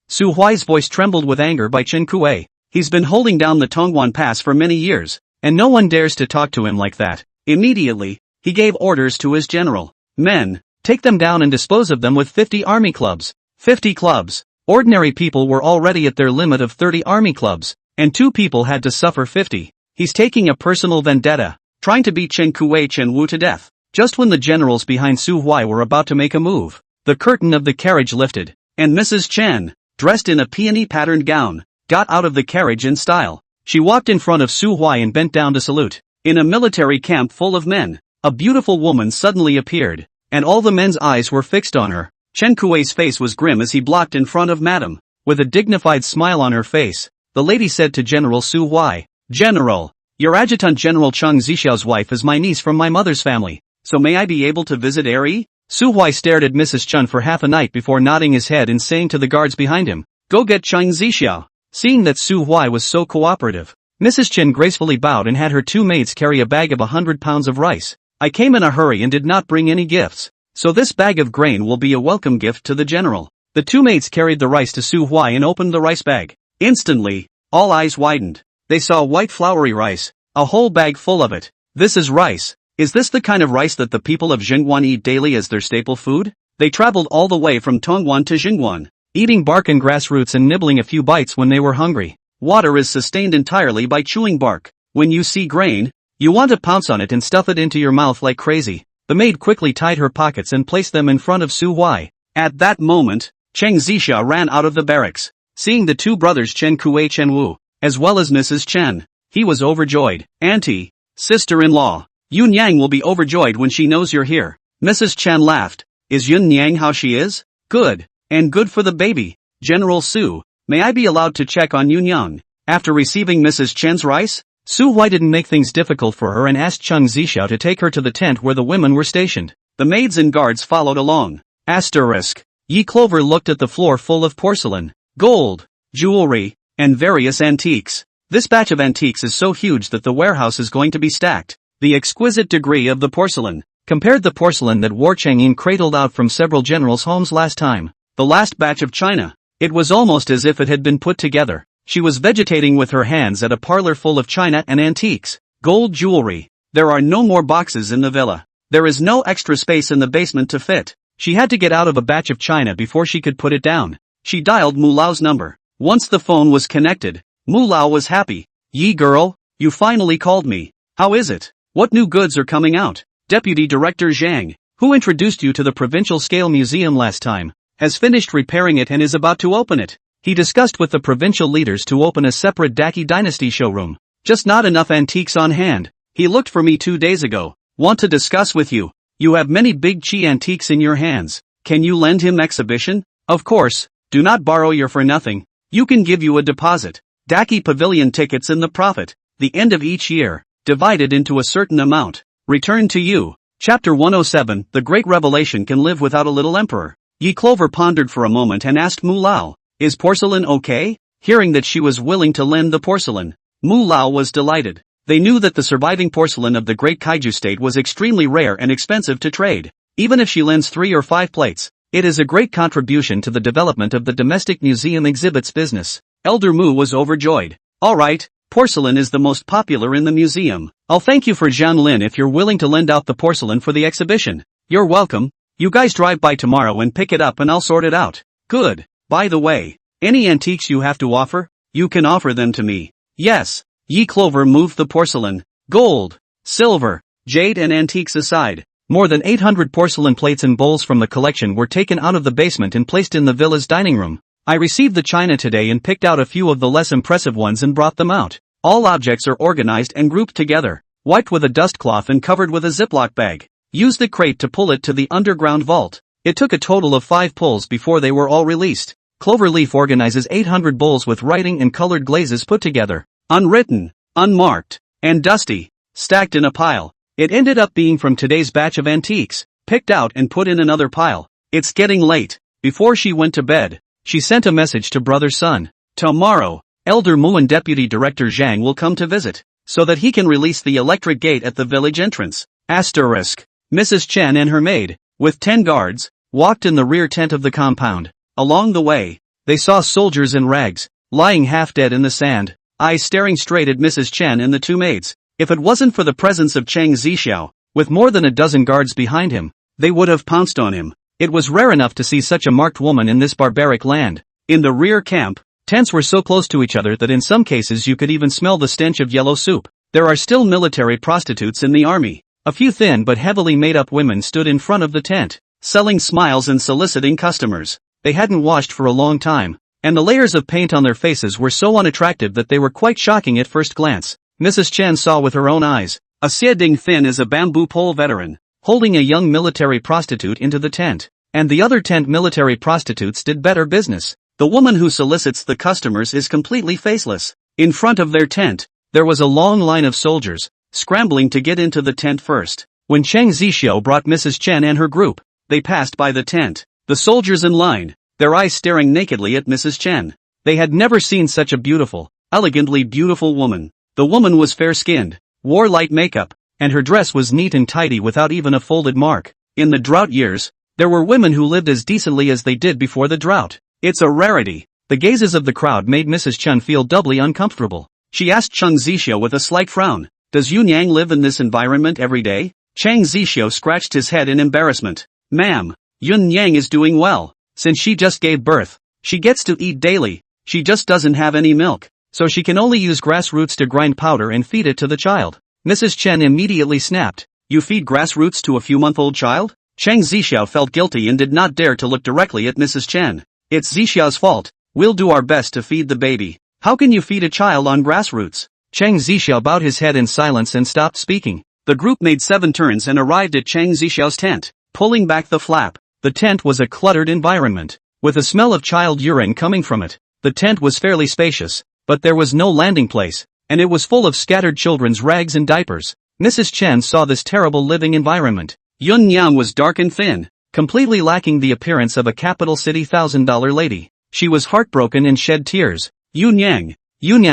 Speaker 1: Su Huai's voice trembled with anger by Chen Kuei. He's been holding down the Tongguan Pass for many years, and no one dares to talk to him like that. Immediately, he gave orders to his general. Men, take them down and dispose of them with 50 army clubs. 50 clubs. Ordinary people were already at their limit of 30 army clubs, and 2 people had to suffer 50. He's taking a personal vendetta, trying to beat Chen Kuei Chen Wu to death. Just when the generals behind Su Huai were about to make a move, the curtain of the carriage lifted, and Mrs. Chen, dressed in a peony-patterned gown, got out of the carriage in style. She walked in front of Su Huai and bent down to salute. In a military camp full of men, a beautiful woman suddenly appeared, and all the men's eyes were fixed on her. Chen Kuei's face was grim as he blocked in front of Madame. With a dignified smile on her face, the lady said to General Su Huai, General, your adjutant General Cheng Zixiao's wife is my niece from my mother's family, so may I be able to visit Eri? Su Huai stared at Mrs. Chen for half a night before nodding his head and saying to the guards behind him, go get Cheng Zixiao. Seeing that Su Huai was so cooperative, Mrs. Chen gracefully bowed and had her 2 maids carry a bag of 100 pounds of rice. I came in a hurry and did not bring any gifts, so this bag of grain will be a welcome gift to the general. The 2 maids carried the rice to Su Huai and opened the rice bag. Instantly, all eyes widened. They saw white floury rice, a whole bag full of it. This is rice. Is this the kind of rice that the people of Jingguan eat daily as their staple food? They traveled all the way from Tongguan to Jingguan, eating bark and grass roots and nibbling a few bites when they were hungry. Water is sustained entirely by chewing bark. When you see grain, you want to pounce on it and stuff it into your mouth like crazy. The maid quickly tied her pockets and placed them in front of Su Huai. At that moment, Cheng Zixia ran out of the barracks. Seeing the 2 brothers Chen Kuei Chen Wu, as well as Mrs. Chen, he was overjoyed. Auntie, sister-in-law, Yun Yang will be overjoyed when she knows you're here. Mrs. Chen laughed. Is Yun Yang how she is? Good. And good for the baby. General Su, may I be allowed to check on Yun Yang? After receiving Mrs. Chen's rice, Su Huai didn't make things difficult for her and asked Cheng Zixiao to take her to the tent where the women were stationed. The maids and guards followed along. Asterisk. Yi Clover looked at the floor full of porcelain, gold, jewelry, and various antiques. This batch of antiques is so huge that the warehouse is going to be stacked. The exquisite degree of the porcelain compared the porcelain that War Changyin cradled out from several generals' homes last time. The last batch of china. It was almost as if it had been put together. She was vegetating with her hands at a parlor full of china and antiques, gold jewelry. There are no more boxes in the villa. There is no extra space in the basement to fit. She had to get out of a batch of china before she could put it down. She dialed Mu Lao's number. Once the phone was connected, Mu Lao was happy. Yi girl, you finally called me. How is it? What new goods are coming out? Deputy Director Zhang, who introduced you to the Provincial Scale Museum last time, has finished repairing it and is about to open it. He discussed with the provincial leaders to open a separate Daki Dynasty showroom. Just not enough antiques on hand. He looked for me 2 days ago. Want to discuss with you. You have many big chi antiques in your hands. Can you lend him exhibition? Of course. Do not borrow your for nothing. You can give you a deposit. Daki Pavilion tickets in the profit, the end of each year, divided into a certain amount. Return to you. Chapter 107. The Great Revelation can live without a little emperor. Yi Clover pondered for a moment and asked Mu Lao, is porcelain okay? Hearing that she was willing to lend the porcelain, Mu Lao was delighted. They knew that the surviving porcelain of the Great Kaiju State was extremely rare and expensive to trade. Even if she lends 3 or 5 plates, it is a great contribution to the development of the domestic museum exhibits business. Elder Mu was overjoyed. Alright, porcelain is the most popular in the museum. I'll thank you for Zhang Lin if you're willing to lend out the porcelain for the exhibition. You're welcome. You guys drive by tomorrow and pick it up and I'll sort it out. Good. By the way, any antiques you have to offer, you can offer them to me. Yes. Yi Clover moved the porcelain, gold, silver, jade and antiques aside. More than 800 porcelain plates and bowls from the collection were taken out of the basement and placed in the villa's dining room. I received the china today and picked out a few of the less impressive ones and brought them out. All objects are organized and grouped together, wiped with a dust cloth and covered with a Ziploc bag. Use the crate to pull it to the underground vault. It took a total of 5 pulls before they were all released. Cloverleaf organizes 800 bowls with writing and colored glazes put together, unwritten, unmarked, and dusty, stacked in a pile. It ended up being from today's batch of antiques, picked out and put in another pile. It's getting late. Before she went to bed, She sent a message to brother Sun. Tomorrow, Elder Mu and Deputy Director Zhang will come to visit, so that he can release the electric gate at the village entrance. Asterisk. Mrs. Chen and her maid, with 10 guards, walked in the rear tent of the compound. Along the way, they saw soldiers in rags, lying half dead in the sand, eyes staring straight at Mrs. Chen and the 2 maids. If it wasn't for the presence of Chang Zixiao, with more than a dozen guards behind him, they would have pounced on him. It was rare enough to see such a marked woman in this barbaric land. In the rear camp, tents were so close to each other that in some cases you could even smell the stench of yellow soup. There are still military prostitutes in the army. A few thin but heavily made-up women stood in front of the tent, selling smiles and soliciting customers. They hadn't washed for a long time, and the layers of paint on their faces were so unattractive that they were quite shocking at first glance. Mrs. Chen saw with her own eyes. A Xie Ding Thin is a bamboo pole veteran, holding a young military prostitute into the tent, and the other tent military prostitutes did better business. The woman who solicits the customers is completely faceless. In front of their tent, there was a long line of soldiers, scrambling to get into the tent first. When Chang Zixiao brought Mrs. Chen and her group, they passed by the tent, the soldiers in line, their eyes staring nakedly at Mrs. Chen. They had never seen such a beautiful, elegantly beautiful woman. The woman was fair-skinned, wore light makeup, and her dress was neat and tidy without even a folded mark. In the drought years, there were women who lived as decently as they did before the drought. It's a rarity. The gazes of the crowd made Mrs. Chen feel doubly uncomfortable. She asked Chang Zixiao with a slight frown, "Does Yun Yang live in this environment every day?" Chang Zixiao scratched his head in embarrassment. "Ma'am, Yun Yang is doing well. Since she just gave birth, she gets to eat daily. She just doesn't have any milk, so she can only use grass roots to grind powder and feed it to the child." Mrs. Chen immediately snapped. "You feed grass roots to a few-month-old child?" Chang Zixiao felt guilty and did not dare to look directly at Mrs. Chen. "It's Zixiao's fault. We'll do our best to feed the baby. How can you feed a child on grass roots?" Chang Zixiao bowed his head in silence and stopped speaking. The group made 7 turns and arrived at Chang Zixiao's tent. Pulling back the flap, the tent was a cluttered environment, with a smell of child urine coming from it. The tent was fairly spacious, but there was no landing place, and it was full of scattered children's rags and diapers. Mrs. Chen saw this terrible living environment. Yun Yang was dark and thin, completely lacking the appearance of a capital city $1,000 lady. She was heartbroken and shed tears. Yun Yang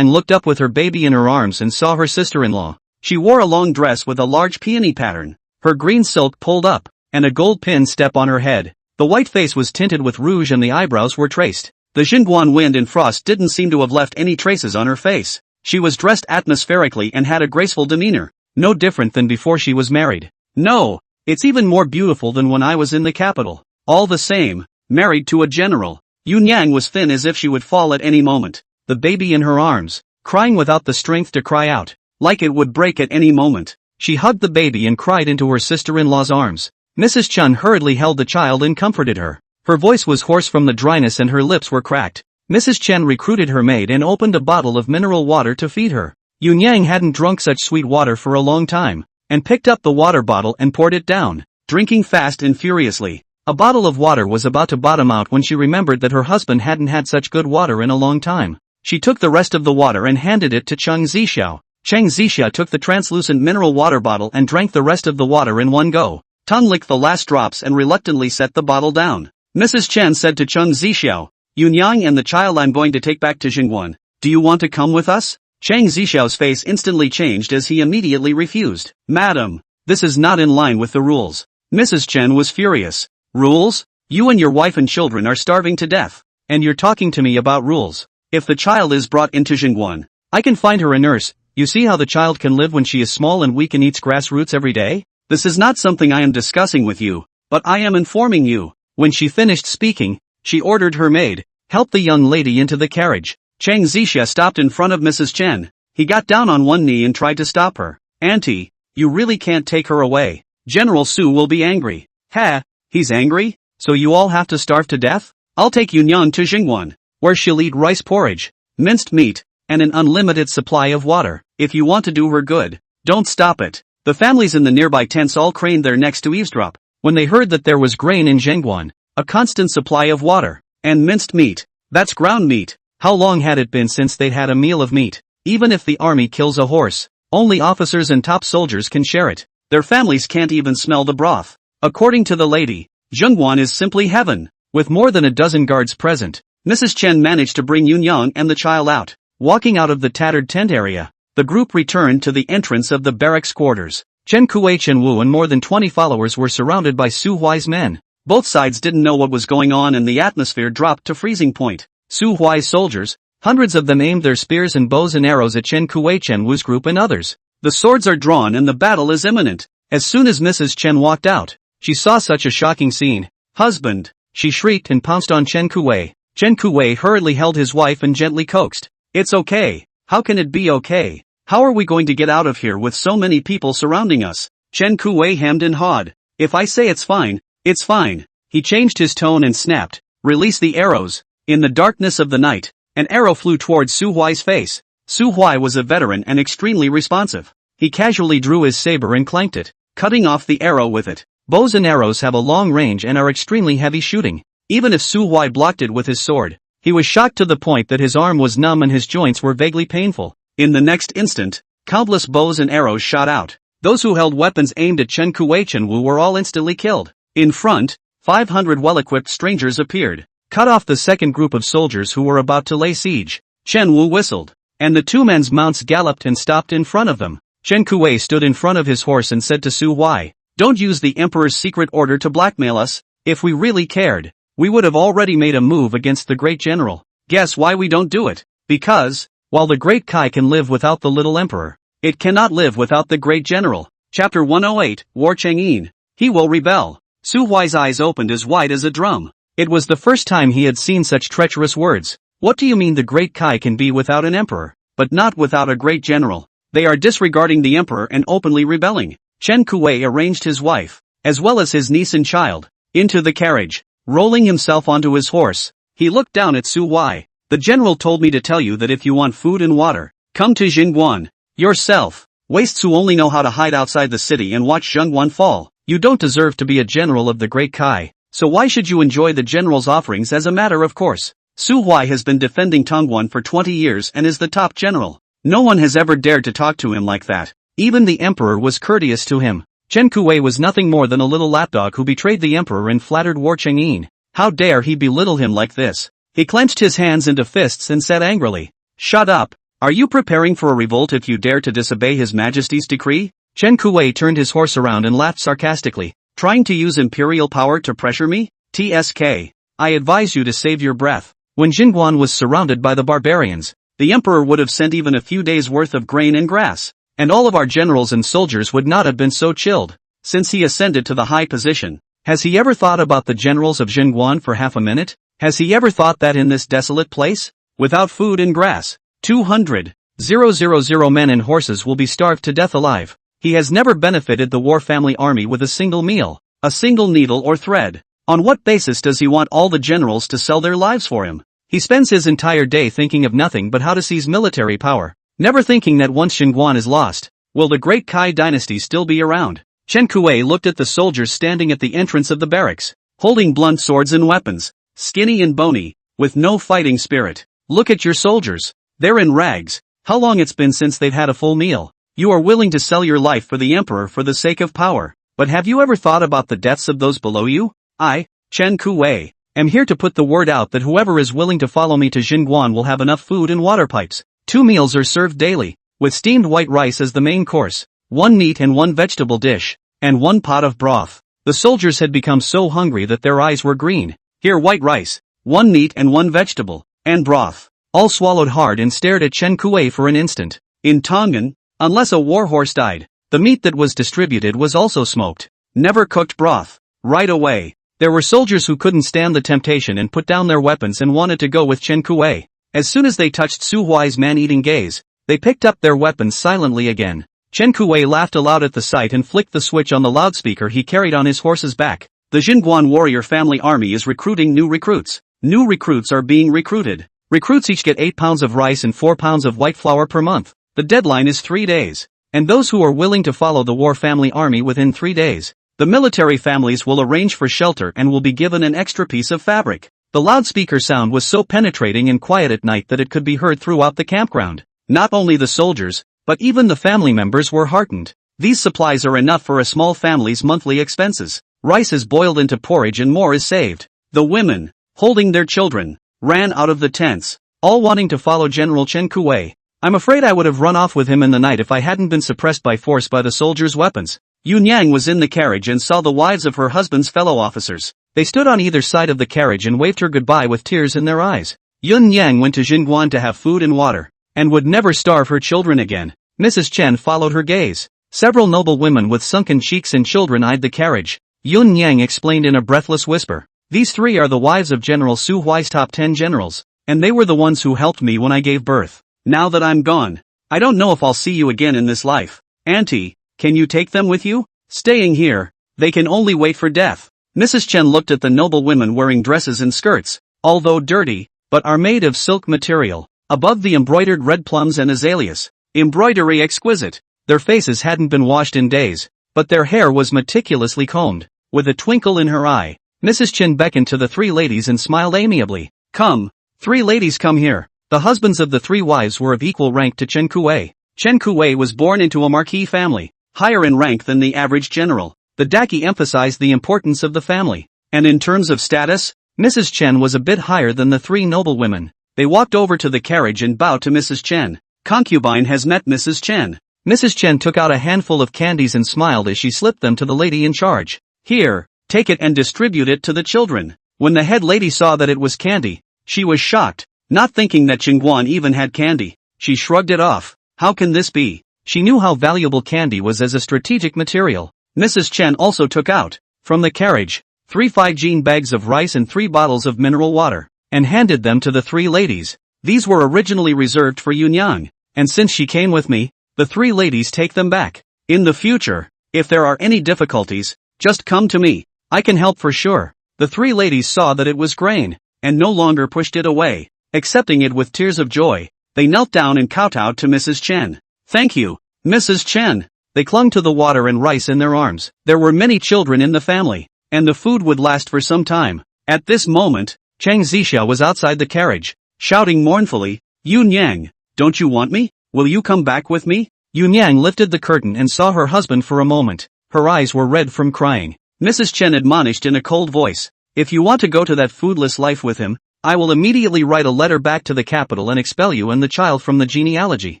Speaker 1: looked up with her baby in her arms and saw her sister-in-law. She wore a long dress with a large peony pattern, her green silk pulled up, and a gold pin step on her head. The white face was tinted with rouge and the eyebrows were traced. The Xinguan wind and frost didn't seem to have left any traces on her face. She was dressed atmospherically and had a graceful demeanor, no different than before she was married. "No, it's even more beautiful than when I was in the capital. All the same, married to a general." Yun Yang was thin as if she would fall at any moment, the baby in her arms, crying without the strength to cry out, like it would break at any moment. She hugged the baby and cried into her sister-in-law's arms. Mrs. Chen hurriedly held the child and comforted her. Her voice was hoarse from the dryness and her lips were cracked. Mrs. Chen recruited her maid and opened a bottle of mineral water to feed her. Yun Yang hadn't drunk such sweet water for a long time, and picked up the water bottle and poured it down, drinking fast and furiously. A bottle of water was about to bottom out when she remembered that her husband hadn't had such good water in a long time. She took the rest of the water and handed it to Chang Zixiao. Chang Zixiao took the translucent mineral water bottle and drank the rest of the water in one go. Tongue licked the last drops and reluctantly set the bottle down. Mrs. Chen said to Chang Zixiao, "Yun Yang and the child I'm going to take back to Jingguan. Do you want to come with us?" Chang Zixiao's face instantly changed as he immediately refused. "Madam, this is not in line with the rules." Mrs. Chen was furious. "Rules? You and your wife and children are starving to death, and you're talking to me about rules. If the child is brought into Jingguan, I can find her a nurse. You see how the child can live when she is small and weak and eats grass roots every day? This is not something I am discussing with you, but I am informing you." When she finished speaking, she ordered her maid, "Help the young lady into the carriage." Chang Zixiao stopped in front of Mrs. Chen. He got down on one knee and tried to stop her. "Auntie, you really can't take her away. General Su will be angry." "Ha, he's angry? So you all have to starve to death? I'll take Yunyan to Jingguan, where she'll eat rice porridge, minced meat, and an unlimited supply of water. If you want to do her good, don't stop it." The families in the nearby tents all craned their necks to eavesdrop, when they heard that there was grain in Jingguan, a constant supply of water, and minced meat. That's ground meat. How long had it been since they'd had a meal of meat? Even if the army kills a horse, only officers and top soldiers can share it. Their families can't even smell the broth. According to the lady, Jingguan is simply heaven. With more than a dozen guards present, Mrs. Chen managed to bring Yunyang and the child out. Walking out of the tattered tent area, the group returned to the entrance of the barracks quarters. Chen Kuei, Chen Wu and more than 20 followers were surrounded by Su Huai's men. Both sides didn't know what was going on and the atmosphere dropped to freezing point. Su Huai's soldiers, hundreds of them aimed their spears and bows and arrows at Chen Kuei, Chen Wu's group and others. The swords are drawn and the battle is imminent. As soon as Mrs. Chen walked out, she saw such a shocking scene. "Husband!" She shrieked and pounced on Chen Kuei. Chen Kuei hurriedly held his wife and gently coaxed. "It's okay. How can it be okay? How are we going to get out of here with so many people surrounding us?" Chen Kuei hemmed and hawed. "If I say it's fine, it's fine." He changed his tone and snapped, "Release the arrows." In the darkness of the night, an arrow flew towards Su Huai's face. Su Huai was a veteran and extremely responsive. He casually drew his saber and clanked it, cutting off the arrow with it. Bows and arrows have a long range and are extremely heavy shooting. Even if Su Huai blocked it with his sword, he was shocked to the point that his arm was numb and his joints were vaguely painful. In the next instant, countless bows and arrows shot out. Those who held weapons aimed at Chen Kuei, Chen Wu were all instantly killed. In front, 500 well-equipped strangers appeared, cut off the second group of soldiers who were about to lay siege. Chen Wu whistled, and the two men's mounts galloped and stopped in front of them. Chen Kuei stood in front of his horse and said to Su Huai, "Don't use the Emperor's secret order to blackmail us. If we really cared, we would have already made a move against the great general. Guess why we don't do it? Because, while the great Kai can live without the little emperor, it cannot live without the great general." Chapter 108, War Chang'an. He will rebel. Su Huai's eyes opened as wide as a drum. It was the first time he had seen such treacherous words. "What do you mean the great Kai can be without an emperor, but not without a great general? They are disregarding the emperor and openly rebelling." Chen Kuei arranged his wife, as well as his niece and child, into the carriage. Rolling himself onto his horse, he looked down at Su Huai. "The general told me to tell you that if you want food and water, come to Jingguan. Yourself, wastes who only know how to hide outside the city and watch Jingguan fall. You don't deserve to be a general of the great Kai, so why should you enjoy the general's offerings as a matter of course?" Su Huai has been defending Tongguan for 20 years and is the top general. No one has ever dared to talk to him like that. Even the emperor was courteous to him. Chen Kuei was nothing more than a little lapdog who betrayed the emperor and flattered War Chang'an. How dare he belittle him like this? He clenched his hands into fists and said angrily, "Shut up! Are you preparing for a revolt if you dare to disobey His Majesty's decree?" Chen Kuei turned his horse around and laughed sarcastically. "Trying to use imperial power to pressure me? TSK. I advise you to save your breath." When Jingguan was surrounded by the barbarians, the emperor would have sent even a few days' worth of grain and grass, and all of our generals and soldiers would not have been so chilled. Since he ascended to the high position, has he ever thought about the generals of Jingguan for half a minute? Has he ever thought that in this desolate place, without food and grass, 200,000 men and horses will be starved to death alive? He has never benefited the war family army with a single meal, a single needle or thread. On what basis does he want all the generals to sell their lives for him? He spends his entire day thinking of nothing but how to seize military power, never thinking that once Jingguan is lost, will the great Kai dynasty still be around? Chen Kuei looked at the soldiers standing at the entrance of the barracks, holding blunt swords and weapons, skinny and bony, with no fighting spirit. "Look at your soldiers. They're in rags. How long it's been since they've had a full meal. You are willing to sell your life for the emperor for the sake of power. But have you ever thought about the deaths of those below you? I, Chen Kuei, am here to put the word out that whoever is willing to follow me to Jingguan will have enough food and water pipes. 2 meals are served daily, with steamed white rice as the main course, 1 meat and 1 vegetable dish, and 1 pot of broth." The soldiers had become so hungry that their eyes were green. Here, white rice, 1 meat and 1 vegetable, and broth. All swallowed hard and stared at Chen Kuei for an instant. In Tongan, unless a warhorse died, the meat that was distributed was also smoked. Never cooked broth. Right away. There were soldiers who couldn't stand the temptation and put down their weapons and wanted to go with Chen Kuei. As soon as they touched Su Huai's man-eating gaze, they picked up their weapons silently again. Chen Kuei laughed aloud at the sight and flicked the switch on the loudspeaker he carried on his horse's back. The Jingguan warrior family army is recruiting new recruits. New recruits are being recruited. Recruits each get 8 pounds of rice and 4 pounds of white flour per month. The deadline is 3 days. And those who are willing to follow the war family army within 3 days, the military families will arrange for shelter and will be given an extra piece of fabric. The loudspeaker sound was so penetrating and quiet at night that it could be heard throughout the campground. Not only the soldiers, but even the family members were heartened. These supplies are enough for a small family's monthly expenses. Rice is boiled into porridge and more is saved. The women, holding their children, ran out of the tents, all wanting to follow General Chen Kuei. I'm afraid I would have run off with him in the night if I hadn't been suppressed by force by the soldiers' weapons. Yun Yang was in the carriage and saw the wives of her husband's fellow officers. They stood on either side of the carriage and waved her goodbye with tears in their eyes. Yun Yang went to Jingguan to have food and water, and would never starve her children again. Mrs. Chen followed her gaze. Several noble women with sunken cheeks and children eyed the carriage. Yun Yang explained in a breathless whisper. These three are the wives of General Su Huai's top 10 generals, and they were the ones who helped me when I gave birth. Now that I'm gone, I don't know if I'll see you again in this life. Auntie, can you take them with you? Staying here, they can only wait for death. Mrs. Chen looked at the noble women wearing dresses and skirts, although dirty, but are made of silk material. Above the embroidered red plums and azaleas. Embroidery exquisite. Their faces hadn't been washed in days, but their hair was meticulously combed. With a twinkle in her eye, Mrs. Chen beckoned to the three ladies and smiled amiably. Come, three ladies, come here. The husbands of the three wives were of equal rank to Chen Kuei. Chen Kuei was born into a marquis family, higher in rank than the average general. The Daki emphasized the importance of the family, and in terms of status, Mrs. Chen was a bit higher than the three noble women. They walked over to the carriage and bowed to Mrs. Chen. Concubine has met Mrs. Chen. Mrs. Chen took out a handful of candies and smiled as she slipped them to the lady in charge. Here, take it and distribute it to the children. When the head lady saw that it was candy, she was shocked, not thinking that Jingguan even had candy. She shrugged it off. How can this be? She knew how valuable candy was as a strategic material. Mrs. Chen also took out, from the carriage, 3 5-jean bags of rice and 3 bottles of mineral water, and handed them to the three ladies. These were originally reserved for Yun Yang, and since she came with me, the three ladies take them back. In the future, if there are any difficulties, just come to me. I can help for sure. The three ladies saw that it was grain, and no longer pushed it away. Accepting it with tears of joy, they knelt down and kowtowed to Mrs. Chen. Thank you, Mrs. Chen. They clung to the water and rice in their arms. There were many children in the family, and the food would last for some time. At this moment, Chang Zixia was outside the carriage, shouting mournfully, Yun Yang, don't you want me? Will you come back with me? Yun Yang lifted the curtain and saw her husband for a moment. Her eyes were red from crying. Mrs. Chen admonished in a cold voice, if you want to go to that foodless life with him, I will immediately write a letter back to the capital and expel you and the child from the genealogy,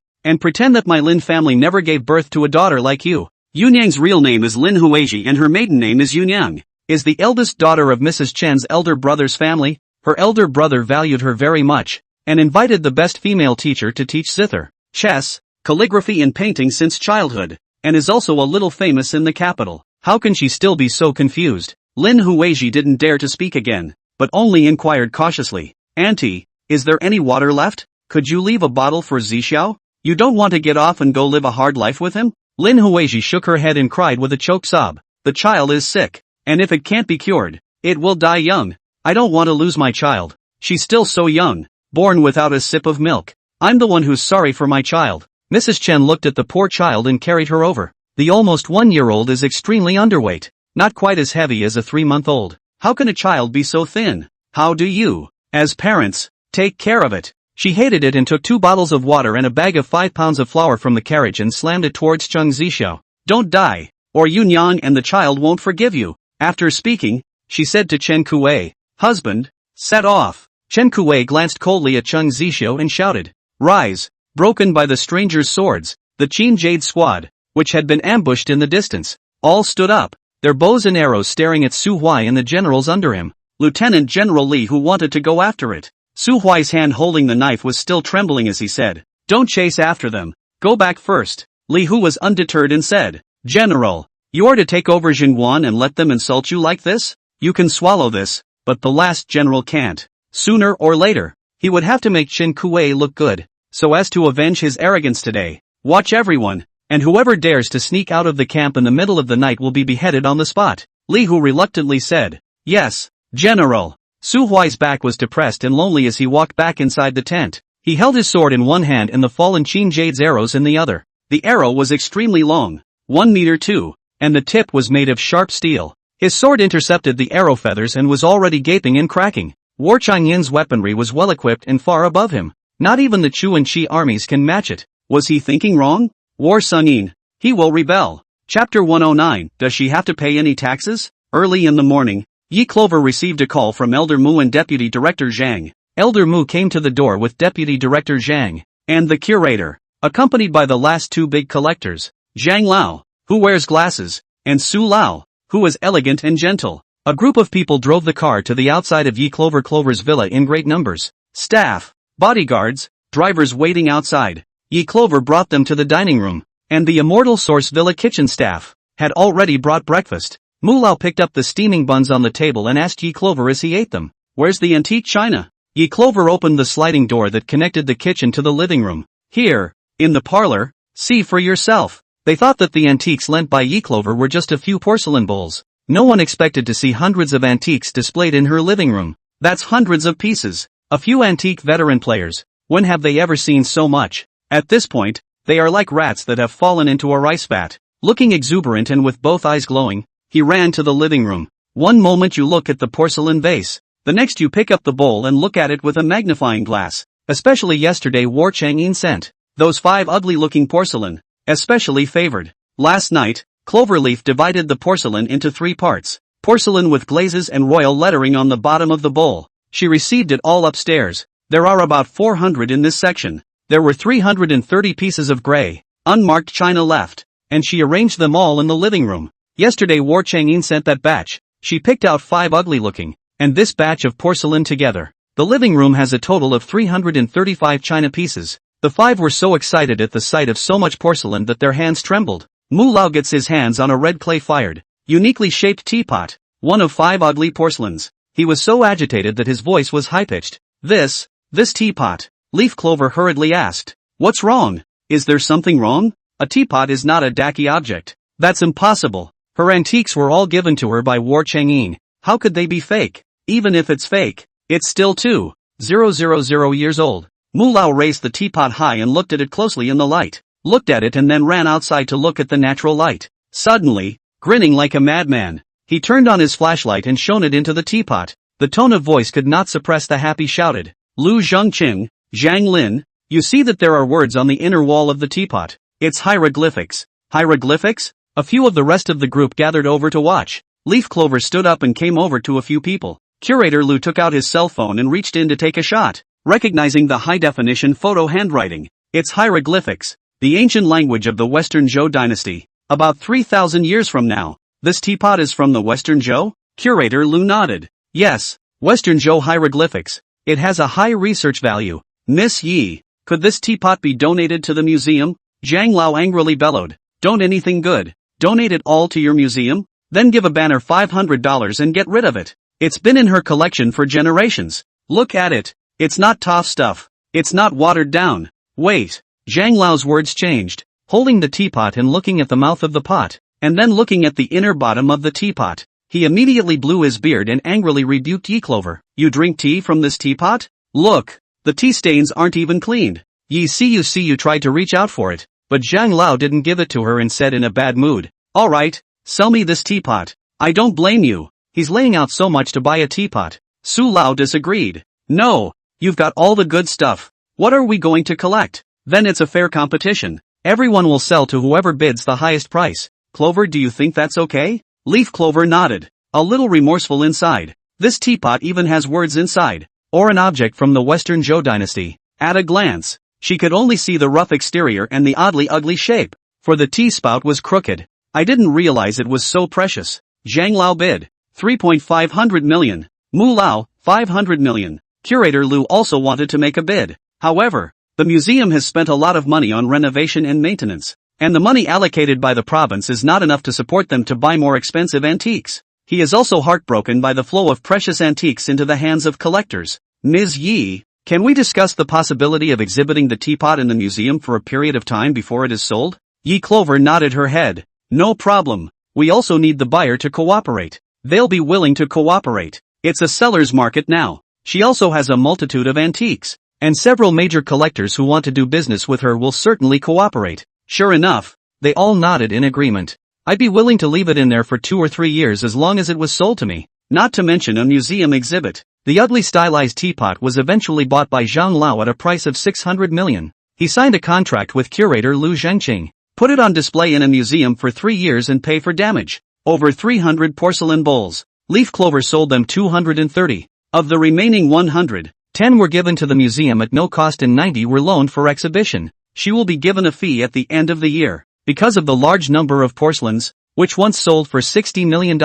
Speaker 1: and pretend that my Lin family never gave birth to a daughter like you. Yun Yang's real name is Lin Huiji and her maiden name is Yun Yang. Is the eldest daughter of Mrs. Chen's elder brother's family. Her elder brother valued her very much, and invited the best female teacher to teach zither, chess, calligraphy and painting since childhood, and is also a little famous in the capital. How can she still be so confused? Lin Huiji didn't dare to speak again, but only inquired cautiously, Auntie, is there any water left? Could you leave a bottle for Zixiao? You don't want to get off and go live a hard life with him? Lin Huiji shook her head and cried with a choked sob. The child is sick, and if it can't be cured, it will die young. I don't want to lose my child. She's still so young, born without a sip of milk. I'm the one who's sorry for my child. Mrs. Chen looked at the poor child and carried her over. The almost 1-year-old is extremely underweight, not quite as heavy as a 3-month-old. How can a child be so thin? How do you, as parents, take care of it? She hated it and took 2 bottles of water and a bag of 5 pounds of flour from the carriage and slammed it towards Cheng Zixiao. Don't die, or Yun Yang and the child won't forgive you. After speaking, she said to Chen Kuei, husband, set off. Chen Kuei glanced coldly at Cheng Zixiao and shouted, rise. Broken by the strangers' swords, the Qin Jade squad, which had been ambushed in the distance, all stood up, their bows and arrows staring at Su Huai and the generals under him. Lieutenant General Li Hu wanted to go after it. Su Huai's hand holding the knife was still trembling as he said, don't chase after them, go back first. Li Hu was undeterred and said, General, you are to take over Jingguan and let them insult you like this? You can swallow this, but the last general can't. Sooner or later, he would have to make Chen Kuei look good, so as to avenge his arrogance today. Watch everyone, and whoever dares to sneak out of the camp in the middle of the night will be beheaded on the spot. Li Hu reluctantly said, yes, General. Su Huai's back was depressed and lonely as he walked back inside the tent. He held his sword in one hand and the fallen Qin Jade's arrows in the other. The arrow was extremely long, 1 meter 2, and the tip was made of sharp steel. His sword intercepted the arrow feathers and was already gaping and cracking. War Changyin's weaponry was well equipped and far above him. Not even the Chu and Qi armies can match it. Was he thinking wrong? War Sunyin. He will rebel. Chapter 109. Does she have to pay any taxes? Early in the morning, Yi Clover received a call from Elder Mu and Deputy Director Zhang. Elder Mu came to the door with Deputy Director Zhang, and the curator, accompanied by the last two big collectors, Zhang Lao, who wears glasses, and Su Lao, who is elegant and gentle. A group of people drove the car to the outside of Yi Clover's villa in great numbers. Staff, bodyguards, drivers waiting outside. Yi Clover brought them to the dining room, and the Immortal Source Villa kitchen staff had already brought breakfast. Mu Lao picked up the steaming buns on the table and asked Yi Clover as he ate them, "Where's the antique china?" Yi Clover opened the sliding door that connected the kitchen to the living room. "Here, in the parlor, see for yourself." They thought that the antiques lent by Yi Clover were just a few porcelain bowls. No one expected to see hundreds of antiques displayed in her living room. That's hundreds of pieces. A few antique veteran players, when have they ever seen so much? At this point, they are like rats that have fallen into a rice vat. Looking exuberant and with both eyes glowing, he ran to the living room. One moment you look at the porcelain vase, the next you pick up the bowl and look at it with a magnifying glass. Especially yesterday War Chang'in sent those 5 ugly-looking porcelain, especially favored. Last night, Cloverleaf divided the porcelain into 3 parts. Porcelain with glazes and royal lettering on the bottom of the bowl. She received it all upstairs. There are about 400 in this section. There were 330 pieces of gray, unmarked china left, and she arranged them all in the living room. Yesterday War Chang'in sent that batch. She picked out 5 ugly-looking, and this batch of porcelain together. The living room has a total of 335 china pieces. The 5 were so excited at the sight of so much porcelain that their hands trembled. Mu Lao gets his hands on a red clay-fired, uniquely shaped teapot, one of 5 ugly porcelains. He was so agitated that his voice was high-pitched. This teapot, Leaf Clover hurriedly asked. "What's wrong? Is there something wrong? A teapot is not a daki object. That's impossible." Her antiques were all given to her by War Chang'in. How could they be fake? Even if it's fake, it's still 2,000 years old. Mu Lao raised the teapot high and looked at it closely in the light. Looked at it and then ran outside to look at the natural light. Suddenly, grinning like a madman, he turned on his flashlight and shone it into the teapot. The tone of voice could not suppress the happy shouted. "Lu Zhengqing, Zhang Lin, you see that there are words on the inner wall of the teapot. It's hieroglyphics." Hieroglyphics? A few of the rest of the group gathered over to watch. Leaf Clover stood up and came over to a few people. Curator Lu took out his cell phone and reached in to take a shot, recognizing the high-definition photo handwriting. It's hieroglyphics, the ancient language of the Western Zhou dynasty. About 3,000 years from now. This teapot is from the Western Zhou? Curator Lu nodded. Yes, Western Zhou hieroglyphics. It has a high research value. Miss Yi, could this teapot be donated to the museum? Zhang Lao angrily bellowed. Don't anything good. Donate it all to your museum? Then give a banner $500 and get rid of it. It's been in her collection for generations. Look at it. It's not tough stuff. It's not watered down. Wait. Zhang Lao's words changed, holding the teapot and looking at the mouth of the pot, and then looking at the inner bottom of the teapot. He immediately blew his beard and angrily rebuked Yi Clover. You drink tea from this teapot? Look, the tea stains aren't even cleaned. You tried to reach out for it, but Zhang Lao didn't give it to her and said in a bad mood, "Alright, sell me this teapot. I don't blame you." He's laying out so much to buy a teapot. Su Lao disagreed. "No, you've got all the good stuff. What are we going to collect? Then it's a fair competition. Everyone will sell to whoever bids the highest price." Clover, do you think that's okay? Leaf Clover nodded, a little remorseful inside. This teapot even has words inside, or an object from the Western Zhou dynasty. At a glance, she could only see the rough exterior and the oddly ugly shape, for the tea spout was crooked. I didn't realize it was so precious. Zhang Lao bid 3.5 million. Mu Lao, 500 million. Curator Lu also wanted to make a bid. However, the museum has spent a lot of money on renovation and maintenance, and the money allocated by the province is not enough to support them to buy more expensive antiques. He is also heartbroken by the flow of precious antiques into the hands of collectors. Ms. Yi, can we discuss the possibility of exhibiting the teapot in the museum for a period of time before it is sold? Yi Clover nodded her head. No problem. We also need the buyer to cooperate. They'll be willing to cooperate. It's a seller's market now. She also has a multitude of antiques, and several major collectors who want to do business with her will certainly cooperate. Sure enough, they all nodded in agreement. I'd be willing to leave it in there for 2 or 3 years as long as it was sold to me. Not to mention a museum exhibit. The ugly stylized teapot was eventually bought by Zhang Lao at a price of 600 million. He signed a contract with curator Lu Zhengqing, put it on display in a museum for 3 years and pay for damage. Over 300 porcelain bowls. Leaf Clover sold them 230. Of the remaining 100, 10 were given to the museum at no cost and 90 were loaned for exhibition. She will be given a fee at the end of the year. Because of the large number of porcelains, which once sold for $60 million,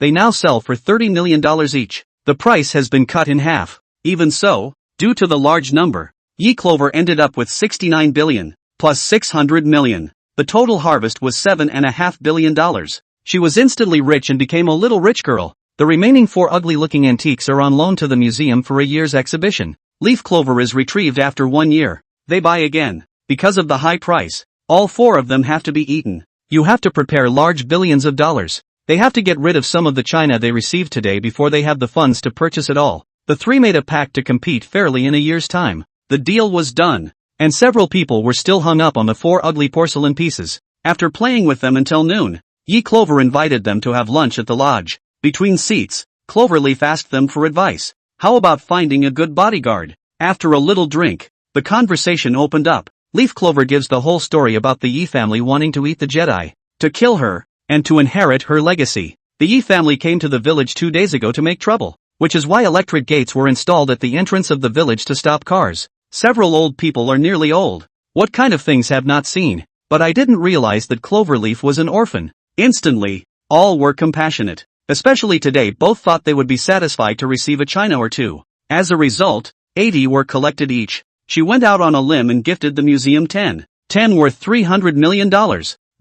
Speaker 1: they now sell for $30 million each. The price has been cut in half. Even so, due to the large number, Ye Clover ended up with 69 billion, plus 600 million. The total harvest was $7.5 billion. She was instantly rich and became a little rich girl. The remaining 4 ugly-looking antiques are on loan to the museum for a year's exhibition. Leaf clover is retrieved after 1 year. They buy again. Because of the high price, all 4 of them have to be eaten. You have to prepare large billions of dollars. They have to get rid of some of the china they received today before they have the funds to purchase it all. The 3 made a pact to compete fairly in a year's time. The deal was done, and several people were still hung up on the 4 ugly porcelain pieces. After playing with them until noon, Ye Clover invited them to have lunch at the lodge. Between seats, Cloverleaf asked them for advice. How about finding a good bodyguard? After a little drink, the conversation opened up. Leaf Clover gives the whole story about the Yi family wanting to eat the Jedi, to kill her, and to inherit her legacy. The Yi family came to the village 2 days ago to make trouble, which is why electric gates were installed at the entrance of the village to stop cars. Several old people are nearly old. What kind of things have not seen? But I didn't realize that Cloverleaf was an orphan. Instantly, all were compassionate. Especially today, both thought they would be satisfied to receive a china or 2. As a result, 80 were collected each. She went out on a limb and gifted the museum 10 worth $300 million.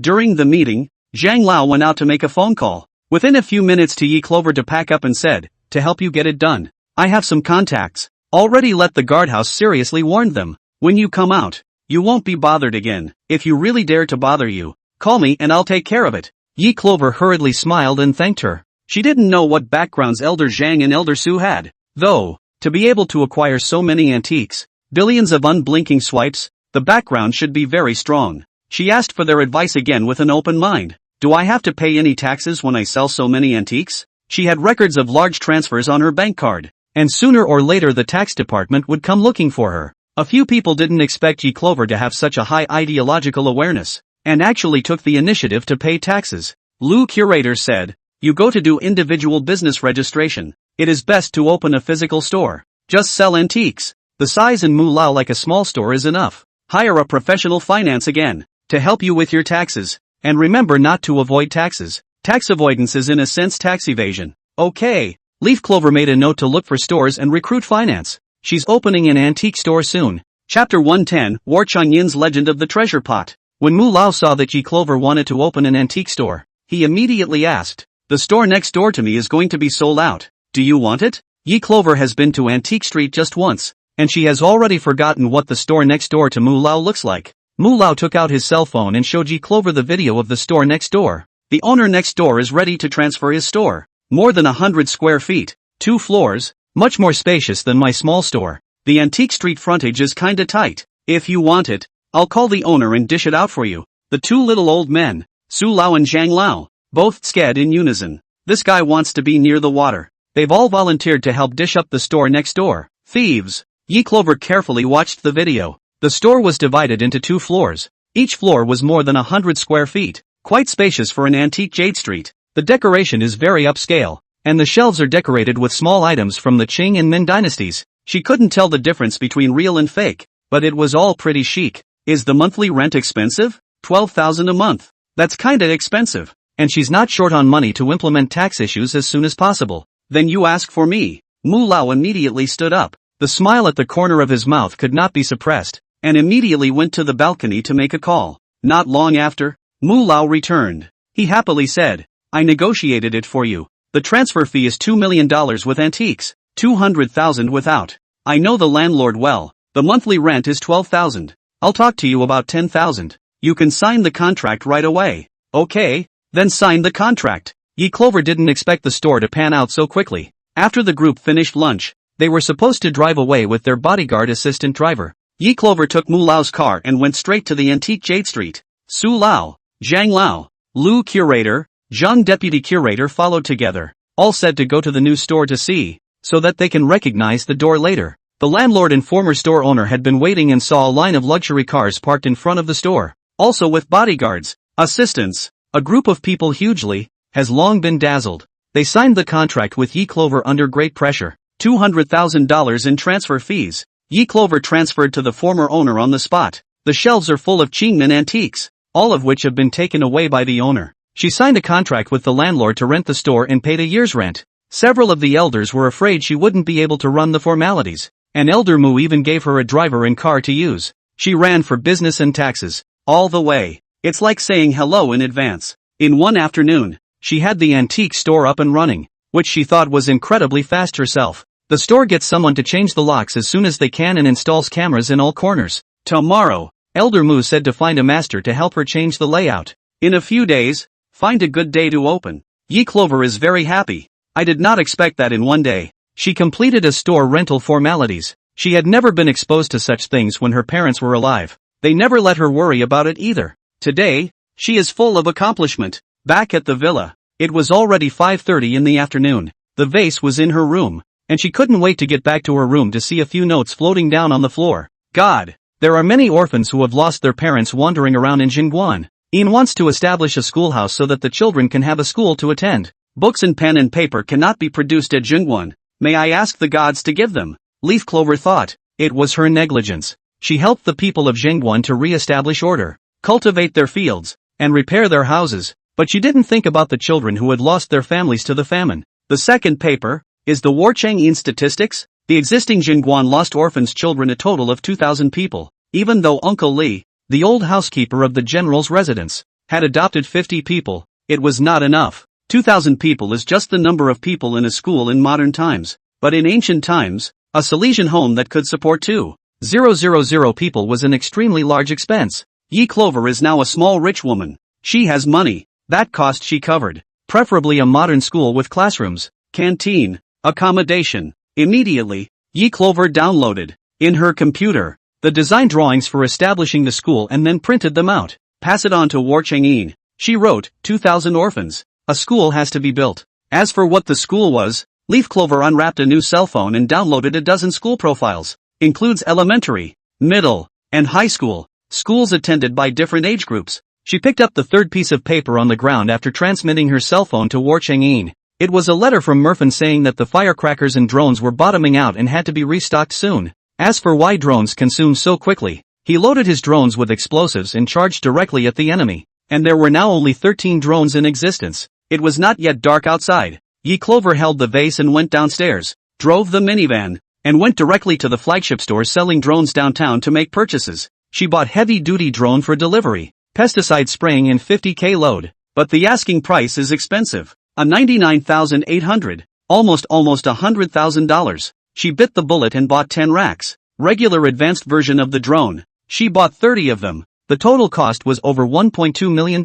Speaker 1: During the meeting, Zhang Lao went out to make a phone call. Within a few minutes to Ye Clover to pack up and said, to help you get it done, I have some contacts. Already let the guardhouse seriously warned them. When you come out, you won't be bothered again. If you really dare to bother you, call me and I'll take care of it. Ye Clover hurriedly smiled and thanked her. She didn't know what backgrounds Elder Zhang and Elder Su had, though, to be able to acquire so many antiques, billions of unblinking swipes, the background should be very strong. She asked for their advice again with an open mind. Do I have to pay any taxes when I sell so many antiques? She had records of large transfers on her bank card, and sooner or later the tax department would come looking for her. A few people didn't expect Ye Clover to have such a high ideological awareness, and actually took the initiative to pay taxes. Lu Curator said, you go to do individual business registration. It is best to open a physical store. Just sell antiques. The size in Mulao like a small store is enough. Hire a professional finance again, to help you with your taxes. And remember not to avoid taxes. Tax avoidance is in a sense tax evasion. Okay. Leaf Clover made a note to look for stores and recruit finance. She's opening an antique store soon. Chapter 110, War Changyin's Legend of the Treasure Pot. When Mulao saw that Ye Clover wanted to open an antique store, he immediately asked, the store next door to me is going to be sold out. Do you want it? Ye Clover has been to Antique Street just once, and she has already forgotten what the store next door to Mulao looks like. Mulao took out his cell phone and showed Ye Clover the video of the store next door. The owner next door is ready to transfer his store. More than 100 square feet, 2 floors, much more spacious than my small store. The Antique Street frontage is kinda tight. If you want it, I'll call the owner and dish it out for you. The 2 little old men, Su Lao and Zhang Lao, both said in unison. This guy wants to be near the water. They've all volunteered to help dish up the store next door. Thieves. Ye Clover carefully watched the video. The store was divided into 2 floors. Each floor was more than 100 square feet, quite spacious for an antique Jade Street. The decoration is very upscale, and the shelves are decorated with small items from the Qing and Ming dynasties. She couldn't tell the difference between real and fake, but it was all pretty chic. Is the monthly rent expensive? 12,000 a month. That's kinda expensive. And she's not short on money to implement tax issues as soon as possible. Then you ask for me. Mulao immediately stood up. The smile at the corner of his mouth could not be suppressed, and immediately went to the balcony to make a call. Not long after, Mulao returned. He happily said, I negotiated it for you. The transfer fee is $2 million with antiques, 200,000 without. I know the landlord well. The monthly rent is 12,000. I'll talk to you about 10,000. You can sign the contract right away. Okay. Then sign the contract. Ye Clover didn't expect the store to pan out so quickly. After the group finished lunch, they were supposed to drive away with their bodyguard assistant driver. Ye Clover took Mulao's car and went straight to the antique Jade Street. Su Lao, Zhang Lao, Lu Curator, Zhang Deputy Curator followed together. All said to go to the new store to see, so that they can recognize the door later. The landlord and former store owner had been waiting and saw a line of luxury cars parked in front of the store, also with bodyguards, assistants. A group of people hugely, has long been dazzled. They signed the contract with Ye Clover under great pressure. $200,000 in transfer fees. Yi Clover transferred to the former owner on the spot. The shelves are full of Qingmen antiques, all of which have been taken away by the owner. She signed a contract with the landlord to rent the store and paid a year's rent. Several of the elders were afraid she wouldn't be able to run the formalities. An elder Mu even gave her a driver and car to use. She ran for business and taxes, all the way. It's like saying hello in advance. In one afternoon, she had the antique store up and running, which she thought was incredibly fast herself. The store gets someone to change the locks as soon as they can and installs cameras in all corners. Tomorrow, Elder Mu said to find a master to help her change the layout. In a few days, find a good day to open. Yi Clover is very happy. I did not expect that in one day. She completed a store rental formalities. She had never been exposed to such things when her parents were alive. They never let her worry about it either. Today, she is full of accomplishment. Back at the villa, it was already 5:30 in the afternoon. The vase was in her room, and she couldn't wait to get back to her room to see a few notes floating down on the floor. God, there are many orphans who have lost their parents wandering around in Jingguan. Ian wants to establish a schoolhouse so that the children can have a school to attend. Books and pen and paper cannot be produced at Jingguan. May I ask the gods to give them? Leaf Clover thought. It was her negligence. She helped the people of Jingguan to re-establish order, cultivate their fields, and repair their houses, but she didn't think about the children who had lost their families to the famine. The second paper is the Warchangyin statistics. The existing Jingguan lost orphans children a total of 2,000 people, even though Uncle Li, the old housekeeper of the general's residence, had adopted 50 people. It was not enough. 2,000 people is just the number of people in a school in modern times, but in ancient times, a Silesian home that could support 2,000 people was an extremely large expense. Yi Clover is now a small rich woman. She has money. That cost she covered. Preferably a modern school with classrooms, canteen, accommodation. Immediately, Yi Clover downloaded, in her computer, the design drawings for establishing the school and then printed them out. Pass it on to Warchangyin. She wrote, 2,000 orphans. A school has to be built. As for what the school was, Leaf Clover unwrapped a new cell phone and downloaded a dozen school profiles. Includes elementary, middle, and high school. Schools attended by different age groups. She picked up the third piece of paper on the ground after transmitting her cell phone to Warchangyin. It was a letter from Murphin saying that the firecrackers and drones were bottoming out and had to be restocked soon. As for why drones consume so quickly, he loaded his drones with explosives and charged directly at the enemy. And there were now only 13 drones in existence. It was not yet dark outside. Yi Clover held the vase and went downstairs, drove the minivan, and went directly to the flagship store selling drones downtown to make purchases. She bought heavy-duty drone for delivery, pesticide spraying and 50k load. But the asking price is expensive. A $99,800, almost $100,000. She bit the bullet and bought 10 racks. Regular advanced version of the drone. She bought 30 of them. The total cost was over $1.2 million.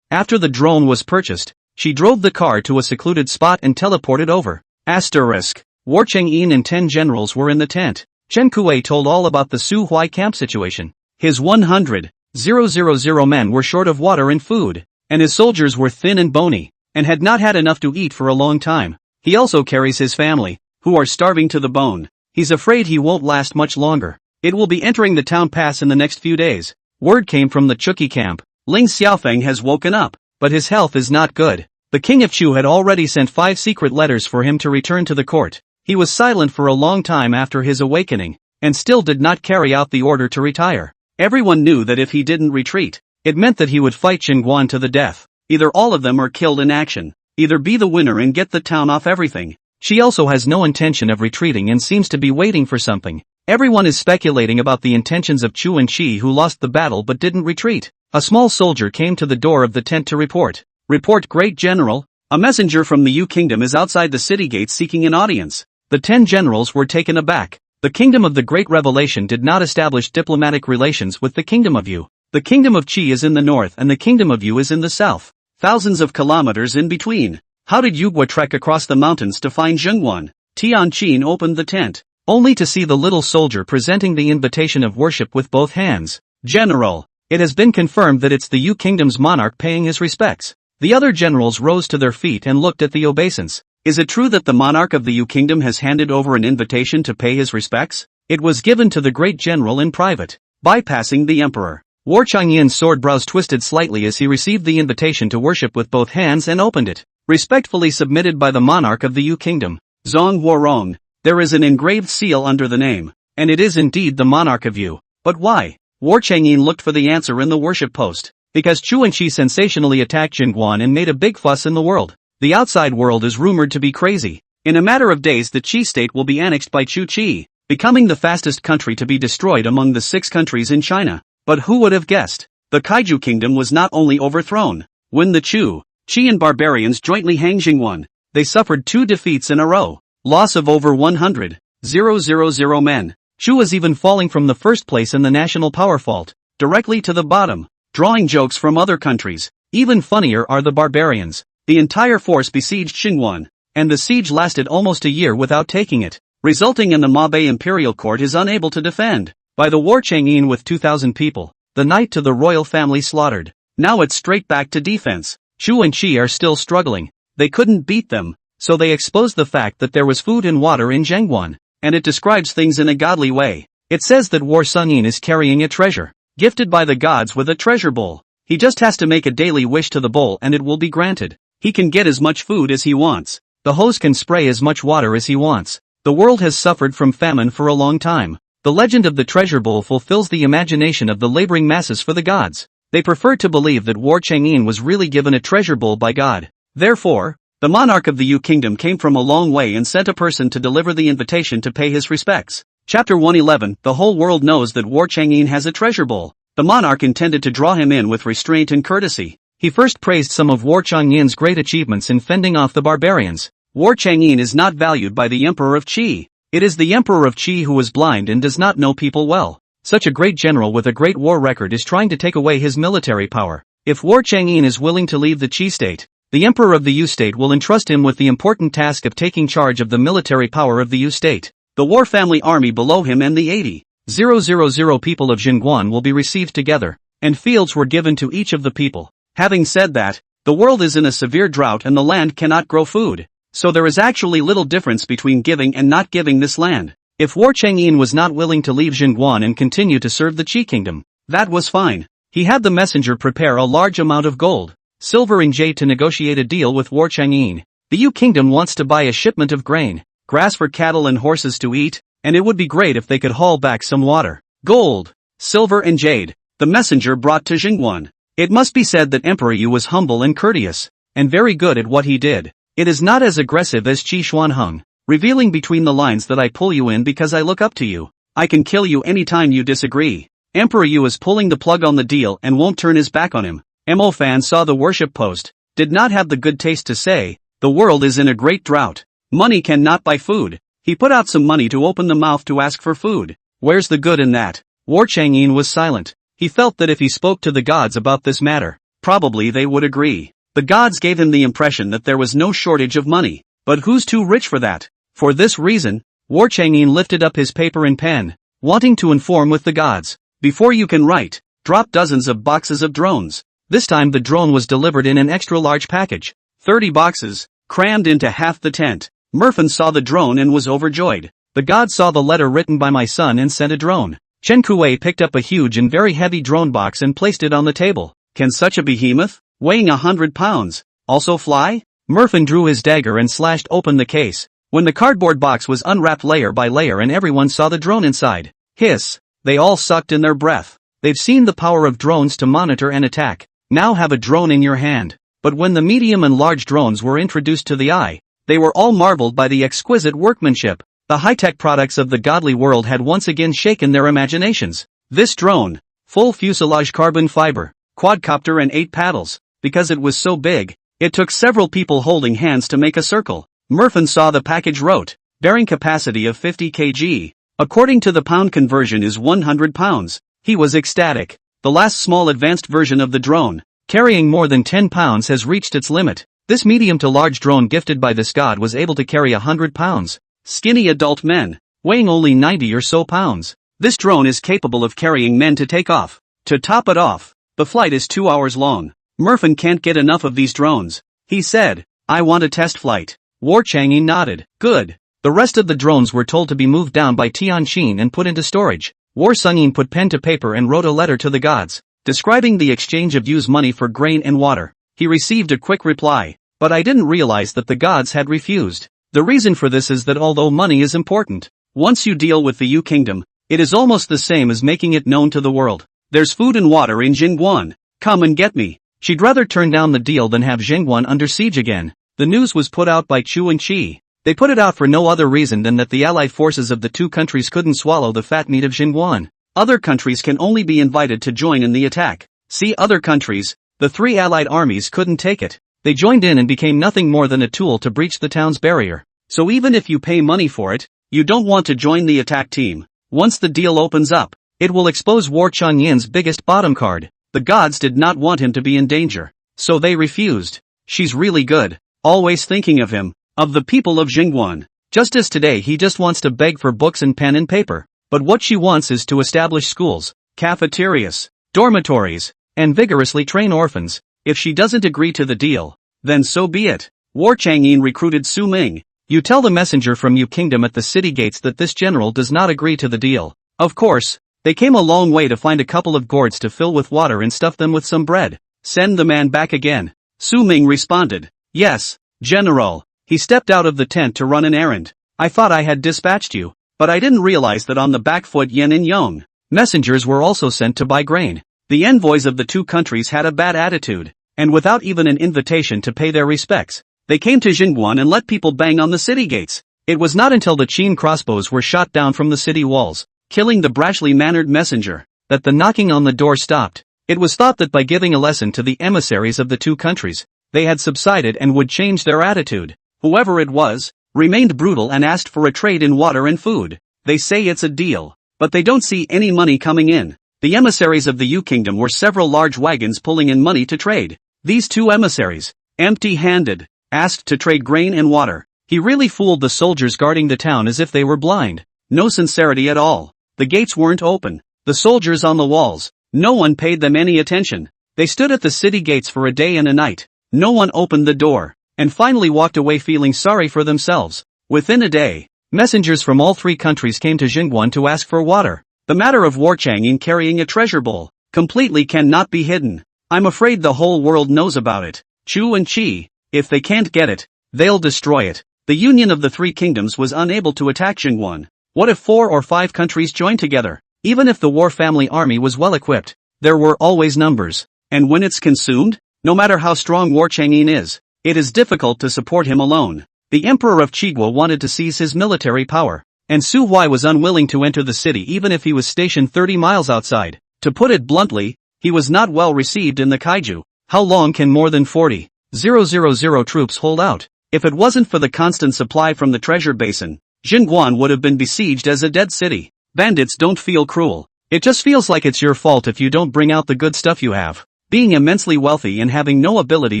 Speaker 1: After the drone was purchased, she drove the car to a secluded spot and teleported over. Asterisk. Warchangyin and 10 generals were in the tent. Chen Kuei told all about the Su Huai camp situation. His 100,000 men were short of water and food, and his soldiers were thin and bony, and had not had enough to eat for a long time. He also carries his family, who are starving to the bone. He's afraid he won't last much longer. It will be entering the town pass in the next few days. Word came from the Chuki camp. Ling Xiaofeng has woken up, but his health is not good. The king of Chu had already sent 5 secret letters for him to return to the court. He was silent for a long time after his awakening, and still did not carry out the order to retire. Everyone knew that if he didn't retreat, it meant that he would fight Qingguan to the death. Either all of them are killed in action. Either be the winner and get the town off everything. She also has no intention of retreating and seems to be waiting for something. Everyone is speculating about the intentions of Chu and Qi, who lost the battle but didn't retreat. A small soldier came to the door of the tent to report. Report, Great General. A messenger from the Yu Kingdom is outside the city gates seeking an audience. The 10 generals were taken aback. The Kingdom of the Great Revelation did not establish diplomatic relations with the Kingdom of Yu. The Kingdom of Qi is in the north and the Kingdom of Yu is in the south. Thousands of kilometers in between. How did Yugua trek across the mountains to find Jingguan? Tianqin opened the tent, only to see the little soldier presenting the invitation of worship with both hands. General, it has been confirmed that it's the Yu Kingdom's monarch paying his respects. The other generals rose to their feet and looked at the obeisance. Is it true that the monarch of the Yu Kingdom has handed over an invitation to pay his respects? It was given to the great general in private, bypassing the emperor. Warchangyin's sword brows twisted slightly as he received the invitation to worship with both hands and opened it. Respectfully submitted by the monarch of the Yu Kingdom. Zhong Huarong, There is an engraved seal under the name, and it is indeed the monarch of you. But why? War Chang'an looked for the answer in the worship post. Because Chu and Chi sensationally attacked Jingguan and made a big fuss in the world. The outside world is rumored to be crazy. In a matter of days the Qi state will be annexed by Chu Qi, becoming the fastest country to be destroyed among the 6 countries in China. But who would have guessed? The Kaiju kingdom was not only overthrown. When the Chu, Qi and barbarians jointly hanged Jingguan, they suffered 2 defeats in a row. Loss of over 100,000 men. Chu was even falling from the first place in the national power fault, directly to the bottom, drawing jokes from other countries. Even funnier are the barbarians. The entire force besieged Jingguan, and the siege lasted almost a year without taking it, resulting in the Mabei imperial court is unable to defend. By the War Chang'an with 2,000 people, the night to the royal family slaughtered. Now it's straight back to defense. Chu and Qi are still struggling. They couldn't beat them, so they exposed the fact that there was food and water in Jingguan, and it describes things in a godly way. It says that War Chang'an is carrying a treasure, gifted by the gods with a treasure bowl. He just has to make a daily wish to the bowl and it will be granted. He can get as much food as he wants. The hose can spray as much water as he wants. The world has suffered from famine for a long time. The legend of the treasure bowl fulfills the imagination of the laboring masses for the gods. They prefer to believe that War Chang'an was really given a treasure bowl by God. Therefore, the monarch of the Yu kingdom came from a long way and sent a person to deliver the invitation to pay his respects. Chapter 111. The whole world knows that War Chang'an has a treasure bowl. The monarch intended to draw him in with restraint and courtesy. He first praised some of War Chang'an's great achievements in fending off the barbarians. War Chang'an is not valued by the Emperor of Qi. It is the Emperor of Qi who is blind and does not know people well. Such a great general with a great war record is trying to take away his military power. If War Chang'an is willing to leave the Qi state, the Emperor of the Yu state will entrust him with the important task of taking charge of the military power of the Yu state. The War family army below him and the 80,000 people of Jingguan will be received together, and fields were given to each of the people. Having said that, the world is in a severe drought and the land cannot grow food, so there is actually little difference between giving and not giving this land. If War Chang'an was not willing to leave Jingguan and continue to serve the Qi kingdom, that was fine. He had the messenger prepare a large amount of gold, silver and jade to negotiate a deal with War Chang'an. The Yu kingdom wants to buy a shipment of grain, grass for cattle and horses to eat, and it would be great if they could haul back some water, gold, silver and jade. The messenger brought to Jingguan. It must be said that Emperor Yu was humble and courteous, and very good at what he did. It is not as aggressive as Qi Xuanheng, revealing between the lines that I pull you in because I look up to you. I can kill you anytime you disagree. Emperor Yu is pulling the plug on the deal and won't turn his back on him. Mo Fan saw the worship post, did not have the good taste to say, the world is in a great drought. Money cannot buy food. He put out some money to open the mouth to ask for food. Where's the good in that? War Chang'an was silent. He felt that if he spoke to the gods about this matter, probably they would agree. The gods gave him the impression that there was no shortage of money. But who's too rich for that? For this reason, War Chang'an lifted up his paper and pen, wanting to inform with the gods. Before you can write, drop dozens of boxes of drones. This time the drone was delivered in an extra large package. 30 boxes, crammed into half the tent. Merfin saw the drone and was overjoyed. The gods saw the letter written by my son and sent a drone. Chen Kuei picked up a huge and very heavy drone box and placed it on the table. Can such a behemoth, weighing 100 pounds, also fly? Merfin drew his dagger and slashed open the case. When the cardboard box was unwrapped layer by layer and everyone saw the drone inside, hiss, they all sucked in their breath. They've seen the power of drones to monitor and attack. Now have a drone in your hand. But when the medium and large drones were introduced to the eye, they were all marveled by the exquisite workmanship. The high-tech products of the godly world had once again shaken their imaginations. This drone, full fuselage carbon fiber, quadcopter and 8 paddles, because it was so big, it took several people holding hands to make a circle. Merfin saw the package wrote, bearing capacity of 50 kg. According to the pound conversion is 100 pounds. He was ecstatic. The last small advanced version of the drone, carrying more than 10 pounds has reached its limit. This medium to large drone gifted by this god was able to carry 100 pounds. Skinny adult men, weighing only 90 or so pounds. This drone is capable of carrying men to take off. To top it off, the flight is 2 hours long. Merfin can't get enough of these drones. He said, I want a test flight. War Chang'an nodded. Good. The rest of the drones were told to be moved down by Tianqin and put into storage. War Chang'an put pen to paper and wrote a letter to the gods, describing the exchange of Yu's money for grain and water. He received a quick reply, but I didn't realize that the gods had refused. The reason for this is that although money is important, once you deal with the Yu Kingdom, it is almost the same as making it known to the world. There's food and water in Jingguan. Come and get me. She'd rather turn down the deal than have Jingguan under siege again. The news was put out by Chu and Qi. They put it out for no other reason than that the allied forces of the two countries couldn't swallow the fat meat of Jingguan. Other countries can only be invited to join in the attack. See other countries. The three allied armies couldn't take it. They joined in and became nothing more than a tool to breach the town's barrier. So even if you pay money for it, you don't want to join the attack team. Once the deal opens up, it will expose War Changyin's biggest bottom card. The gods did not want him to be in danger, so they refused. She's really good, always thinking of him, of the people of Jingguan. Just as today he just wants to beg for books and pen and paper. But what she wants is to establish schools, cafeterias, dormitories, and vigorously train orphans. If she doesn't agree to the deal, then so be it. War Changyin recruited Su Ming. You tell the messenger from Yu Kingdom at the city gates that this general does not agree to the deal. Of course, they came a long way to find a couple of gourds to fill with water and stuff them with some bread. Send the man back again. Su Ming responded. Yes, General. He stepped out of the tent to run an errand. I thought I had dispatched you, but I didn't realize that on the back foot Yen and Yong. Messengers were also sent to buy grain. The envoys of the two countries had a bad attitude, and without even an invitation to pay their respects, they came to Jingguan and let people bang on the city gates. It was not until the Qin crossbows were shot down from the city walls, killing the brashly mannered messenger, that the knocking on the door stopped. It was thought that by giving a lesson to the emissaries of the two countries, they had subsided and would change their attitude. Whoever it was, remained brutal and asked for a trade in water and food. They say it's a deal, but they don't see any money coming in. The emissaries of the Yu Kingdom were several large wagons pulling in money to trade. These two emissaries, empty-handed, asked to trade grain and water. He really fooled the soldiers guarding the town as if they were blind. No sincerity at all. The gates weren't open. The soldiers on the walls, no one paid them any attention. They stood at the city gates for a day and a night. No one opened the door, and finally walked away feeling sorry for themselves. Within a day, messengers from all three countries came to Jingguan to ask for water. The matter of War Changyin carrying a treasure bowl completely cannot be hidden. I'm afraid the whole world knows about it. Chu and Qi, if they can't get it, they'll destroy it. The union of the three kingdoms was unable to attack Jingguan. What if 4 or 5 countries joined together? Even if the war family army was well equipped, there were always numbers. And when it's consumed, no matter how strong War Changyin is, it is difficult to support him alone. The emperor of Chigwa wanted to seize his military power, and Su Huai was unwilling to enter the city even if he was stationed 30 miles outside. To put it bluntly, he was not well received in the kaiju. How long can more than 40,000 troops hold out? If it wasn't for the constant supply from the treasure basin, Jingguan would have been besieged as a dead city. Bandits don't feel cruel. It just feels like it's your fault if you don't bring out the good stuff you have. Being immensely wealthy and having no ability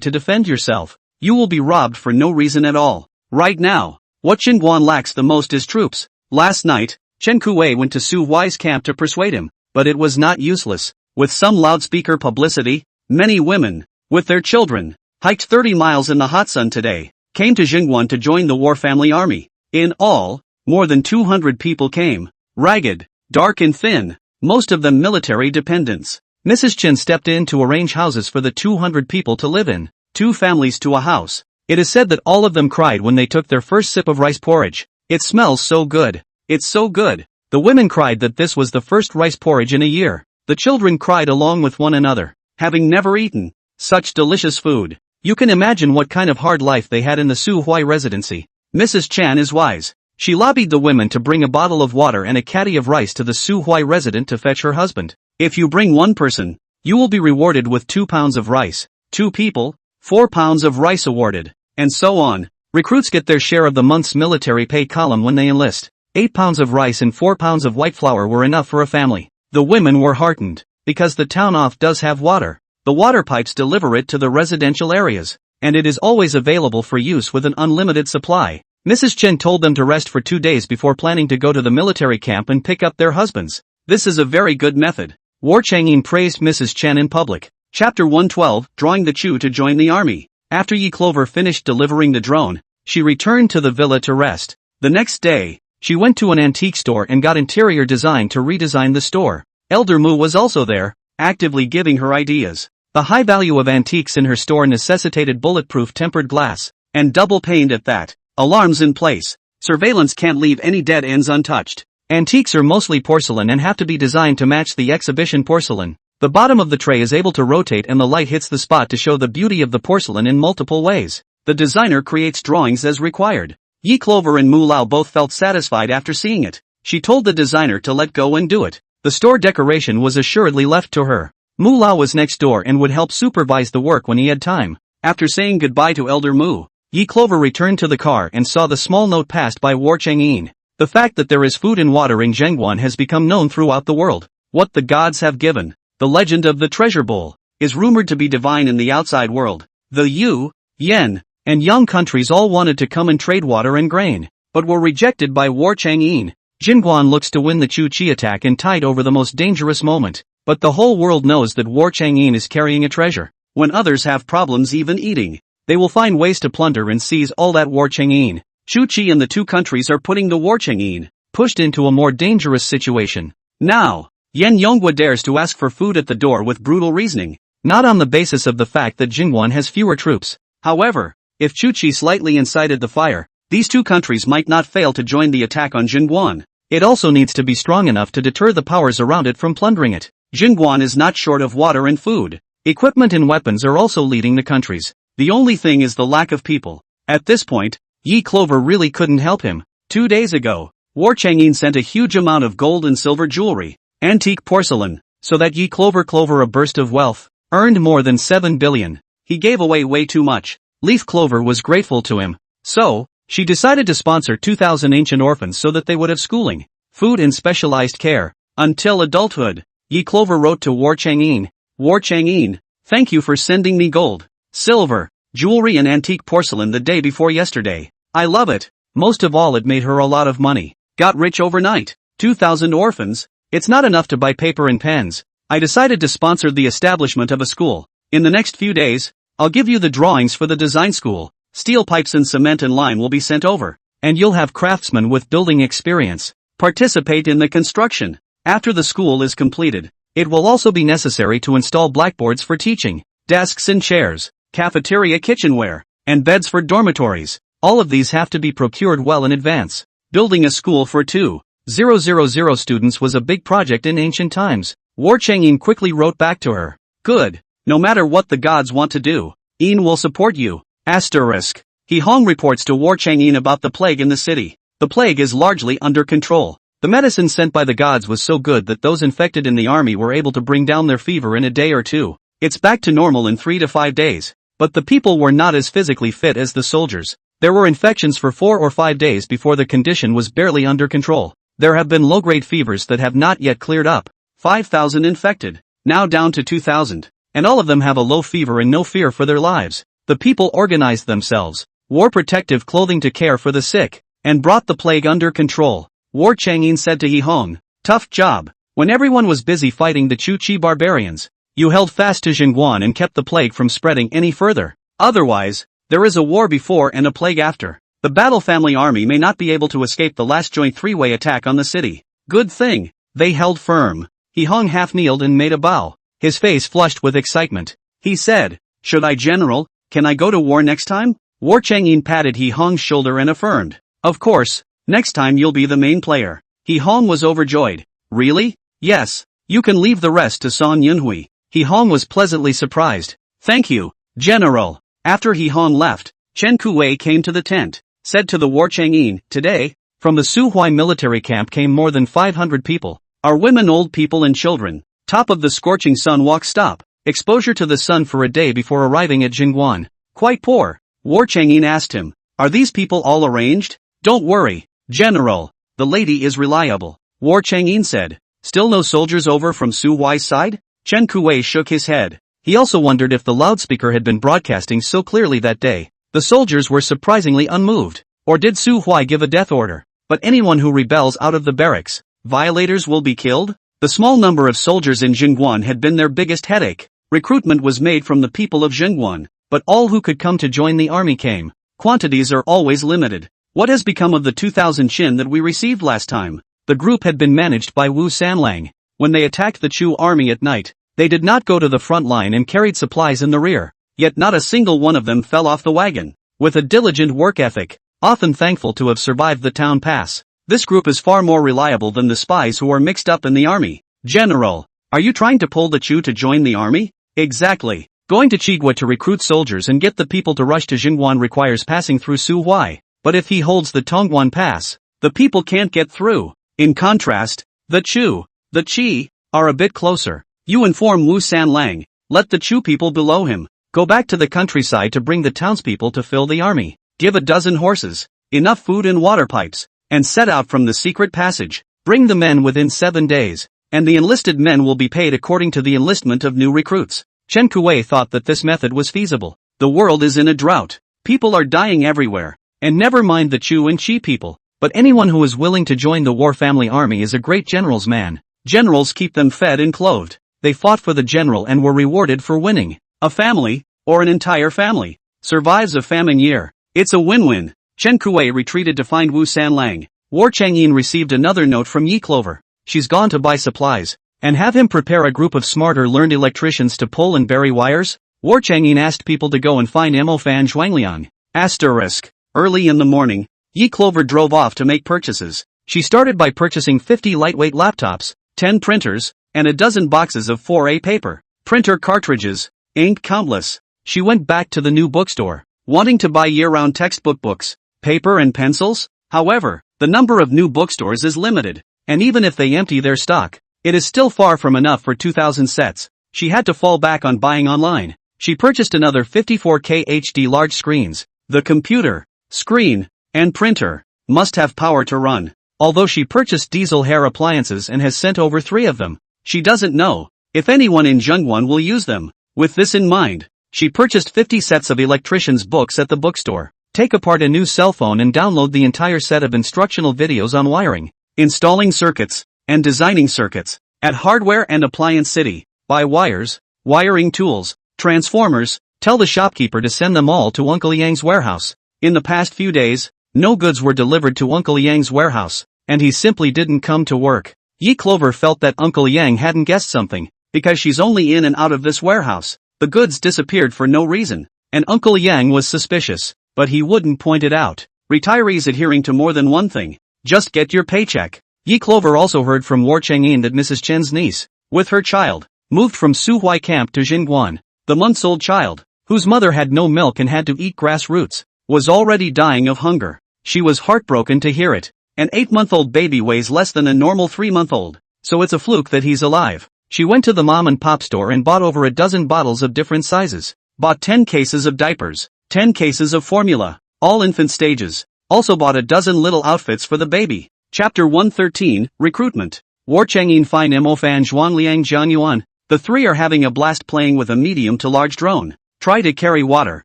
Speaker 1: to defend yourself, you will be robbed for no reason at all. Right now, what Jingguan lacks the most is troops. Last night, Chen Kuei went to Su Huai's camp to persuade him, but it was not useless. With some loudspeaker publicity, many women, with their children, hiked 30 miles in the hot sun today, came to Jingguan to join the war family army. In all, more than 200 people came, ragged, dark and thin, most of them military dependents. Mrs. Chen stepped in to arrange houses for the 200 people to live in, 2 families to a house. It is said that all of them cried when they took their first sip of rice porridge. It smells so good. It's so good. The women cried that this was the first rice porridge in a year. The children cried along with one another, having never eaten such delicious food. You can imagine what kind of hard life they had in the Su Huai residency. Mrs. Chan is wise. She lobbied the women to bring a bottle of water and a caddy of rice to the Su Huai resident to fetch her husband. If you bring one person, you will be rewarded with 2 pounds of rice. 2 people, 4 pounds of rice awarded. And so on. Recruits get their share of the month's military pay column when they enlist. 8 pounds of rice and 4 pounds of white flour were enough for a family. The women were heartened, because the town off does have water. The water pipes deliver it to the residential areas, and it is always available for use with an unlimited supply. Mrs. Chen told them to rest for 2 days before planning to go to the military camp and pick up their husbands. This is a very good method. War Changyin praised Mrs. Chen in public. Chapter 112, Drawing the Chu to join the army. After Yi Clover finished delivering the drone, she returned to the villa to rest. The next day, she went to an antique store and got interior design to redesign the store. Elder Mu was also there, actively giving her ideas. The high value of antiques in her store necessitated bulletproof tempered glass, and double-paned at that. Alarms in place. Surveillance can't leave any dead ends untouched. Antiques are mostly porcelain and have to be designed to match the exhibition porcelain. The bottom of the tray is able to rotate and the light hits the spot to show the beauty of the porcelain in multiple ways. The designer creates drawings as required. Yi Clover and Mu Lao both felt satisfied after seeing it. She told the designer to let go and do it. The store decoration was assuredly left to her. Mu Lao was next door and would help supervise the work when he had time. After saying goodbye to Elder Mu, Yi Clover returned to the car and saw the small note passed by War Chang'in. The fact that there is food and water in Zhengguan has become known throughout the world. What the gods have given. The legend of the treasure bowl is rumored to be divine in the outside world. The Yu, Yen, and Yang countries all wanted to come and trade water and grain, but were rejected by War Chang'in. Jingguan looks to win the Chu Chi attack and tide over the most dangerous moment, but the whole world knows that War Chang'in is carrying a treasure. When others have problems even eating, they will find ways to plunder and seize all that War Chang'in. Chu Chi and the two countries are putting the War Chang'in pushed into a more dangerous situation. Now, Yan Yonghua dares to ask for food at the door with brutal reasoning, not on the basis of the fact that Jingguan has fewer troops. However, if Chu Chi slightly incited the fire, these two countries might not fail to join the attack on Jingguan. It also needs to be strong enough to deter the powers around it from plundering it. Jingguan is not short of water and food. Equipment and weapons are also leading the countries. The only thing is the lack of people. At this point, Yi Clover really couldn't help him. 2 days ago, War Chang'in sent a huge amount of gold and silver jewelry, antique porcelain, so that Yi Clover a burst of wealth, earned more than 7 billion. He gave away way too much. Leaf Clover was grateful to him. So, she decided to sponsor 2,000 ancient orphans so that they would have schooling, food and specialized care, until adulthood. Yi Clover wrote to War Chang'in, War Chang'in, thank you for sending me gold, silver, jewelry and antique porcelain the day before yesterday. I love it. Most of all, it made her a lot of money. Got rich overnight. 2,000 orphans. It's not enough to buy paper and pens. I decided to sponsor the establishment of a school. In the next few days, I'll give you the drawings for the design school. Steel pipes and cement and lime will be sent over, and you'll have craftsmen with building experience participate in the construction. After the school is completed, it will also be necessary to install blackboards for teaching, desks and chairs, cafeteria kitchenware, and beds for dormitories. All of these have to be procured well in advance. Building a school for 2,000 students was a big project in ancient times. War Chang'in quickly wrote back to her. Good. No matter what the gods want to do, Yin will support you. Asterisk. He Hong reports to War Chang'in about the plague in the city. The plague is largely under control. The medicine sent by the gods was so good that those infected in the army were able to bring down their fever in a day or two. It's back to normal in 3 to 5 days. But the people were not as physically fit as the soldiers. There were infections for 4 or 5 days before the condition was barely under control. There have been low-grade fevers that have not yet cleared up. 5,000 infected, now down to 2,000. And all of them have a low fever and no fear for their lives. The people organized themselves, wore protective clothing to care for the sick, and brought the plague under control. War Chang'in said to He Hong, tough job. When everyone was busy fighting the Chu Chi barbarians, you held fast to Jingguan and kept the plague from spreading any further. Otherwise, there is a war before and a plague after. The Battle Family Army may not be able to escape the last joint three-way attack on the city. Good thing. They held firm. He Hong half-kneeled and made a bow, his face flushed with excitement. He said, should I, General? Can I go to war next time? War Chang'in patted He Hong's shoulder and affirmed. Of course, next time you'll be the main player. He Hong was overjoyed. Really? Yes. You can leave the rest to Son Yunhui. He Hong was pleasantly surprised. Thank you, General. After He Hong left, Chen Kuwei came to the tent, said to the War Chang'in, today, from the Suhui military camp came more than 500 people. Our women, old people and children. Top of the scorching sun walk stop. Exposure to the sun for a day before arriving at Jingguan. Quite poor. War Chang'in asked him, are these people all arranged? Don't worry, General. The lady is reliable. War Chang'in said. Still no soldiers over from Su Huai's side? Chen Kuwei shook his head. He also wondered if the loudspeaker had been broadcasting so clearly that day. The soldiers were surprisingly unmoved. Or did Su Huai give a death order? But anyone who rebels out of the barracks, violators will be killed? The small number of soldiers in Jingguan had been their biggest headache. Recruitment was made from the people of Jingguan, but all who could come to join the army came. Quantities are always limited. What has become of the 2,000 Qin that we received last time? The group had been managed by Wu Sanlang. When they attacked the Chu army at night, they did not go to the front line and carried supplies in the rear. Yet not a single one of them fell off the wagon. With a diligent work ethic, often thankful to have survived the town pass. This group is far more reliable than the spies who are mixed up in the army. General, are you trying to pull the Chu to join the army? Exactly. Going to Chigwa to recruit soldiers and get the people to rush to Jingguan requires passing through Suhuai, but if he holds the Tongguan Pass, the people can't get through. In contrast, the Chu, the Qi, are a bit closer. You inform Wu Sanlang, let the Chu people below him go back to the countryside to bring the townspeople to fill the army, give a dozen horses, enough food and water pipes, and set out from the secret passage. Bring the men within 7 days, and the enlisted men will be paid according to the enlistment of new recruits. Chen Kuei thought that this method was feasible. The world is in a drought. People are dying everywhere. And never mind the Chu and Qi people, but anyone who is willing to join the war family army is a great general's man. Generals keep them fed and clothed. They fought for the general and were rewarded for winning. A family, or an entire family, survives a famine year. It's a win-win. Chen Kuei retreated to find Wu Sanlang. War Changyin received another note from Yi Clover. She's gone to buy supplies, and have him prepare a group of smarter learned electricians to pull and bury wires. War Changyin asked people to go and find Mo Fan Zhuangliang. Asterisk. Early in the morning, Yi Clover drove off to make purchases. She started by purchasing 50 lightweight laptops, 10 printers, and a dozen boxes of 4A paper, printer cartridges, ink countless. She went back to the new bookstore, wanting to buy year-round textbook books, paper and pencils. However, the number of new bookstores is limited, and even if they empty their stock, it is still far from enough for 2,000 sets. She had to fall back on buying online. She purchased another 54K HD large screens. The computer, screen, and printer must have power to run. Although she purchased diesel hair appliances and has sent over 3 of them, she doesn't know if anyone in Zhengguan will use them. With this in mind, she purchased 50 sets of electrician's books at the bookstore. Take apart a new cell phone and download the entire set of instructional videos on wiring, installing circuits, and designing circuits. At Hardware and Appliance City, buy wires, wiring tools, transformers. Tell the shopkeeper to send them all to Uncle Yang's warehouse. In the past few days, no goods were delivered to Uncle Yang's warehouse, and he simply didn't come to work. Yi Clover felt that Uncle Yang hadn't guessed something, because she's only in and out of this warehouse. The goods disappeared for no reason, and Uncle Yang was suspicious, but he wouldn't point it out. Retirees adhering to more than one thing. Just get your paycheck. Yi Clover also heard from War Changyin that Mrs. Chen's niece, with her child, moved from Suhuai camp to Jingguan. The months-old child, whose mother had no milk and had to eat grass roots, was already dying of hunger. She was heartbroken to hear it. An 8-month-old baby weighs less than a normal 3-month-old, so it's a fluke that he's alive. She went to the mom and pop store and bought over a dozen bottles of different sizes. Bought 10 cases of diapers, 10 cases of formula, all infant stages. Also bought a dozen little outfits for the baby. Chapter 113, Recruitment. War Changyin find Mo Fan Zhuangliang Jianyuan. The 3 are having a blast playing with a medium to large drone. Try to carry water,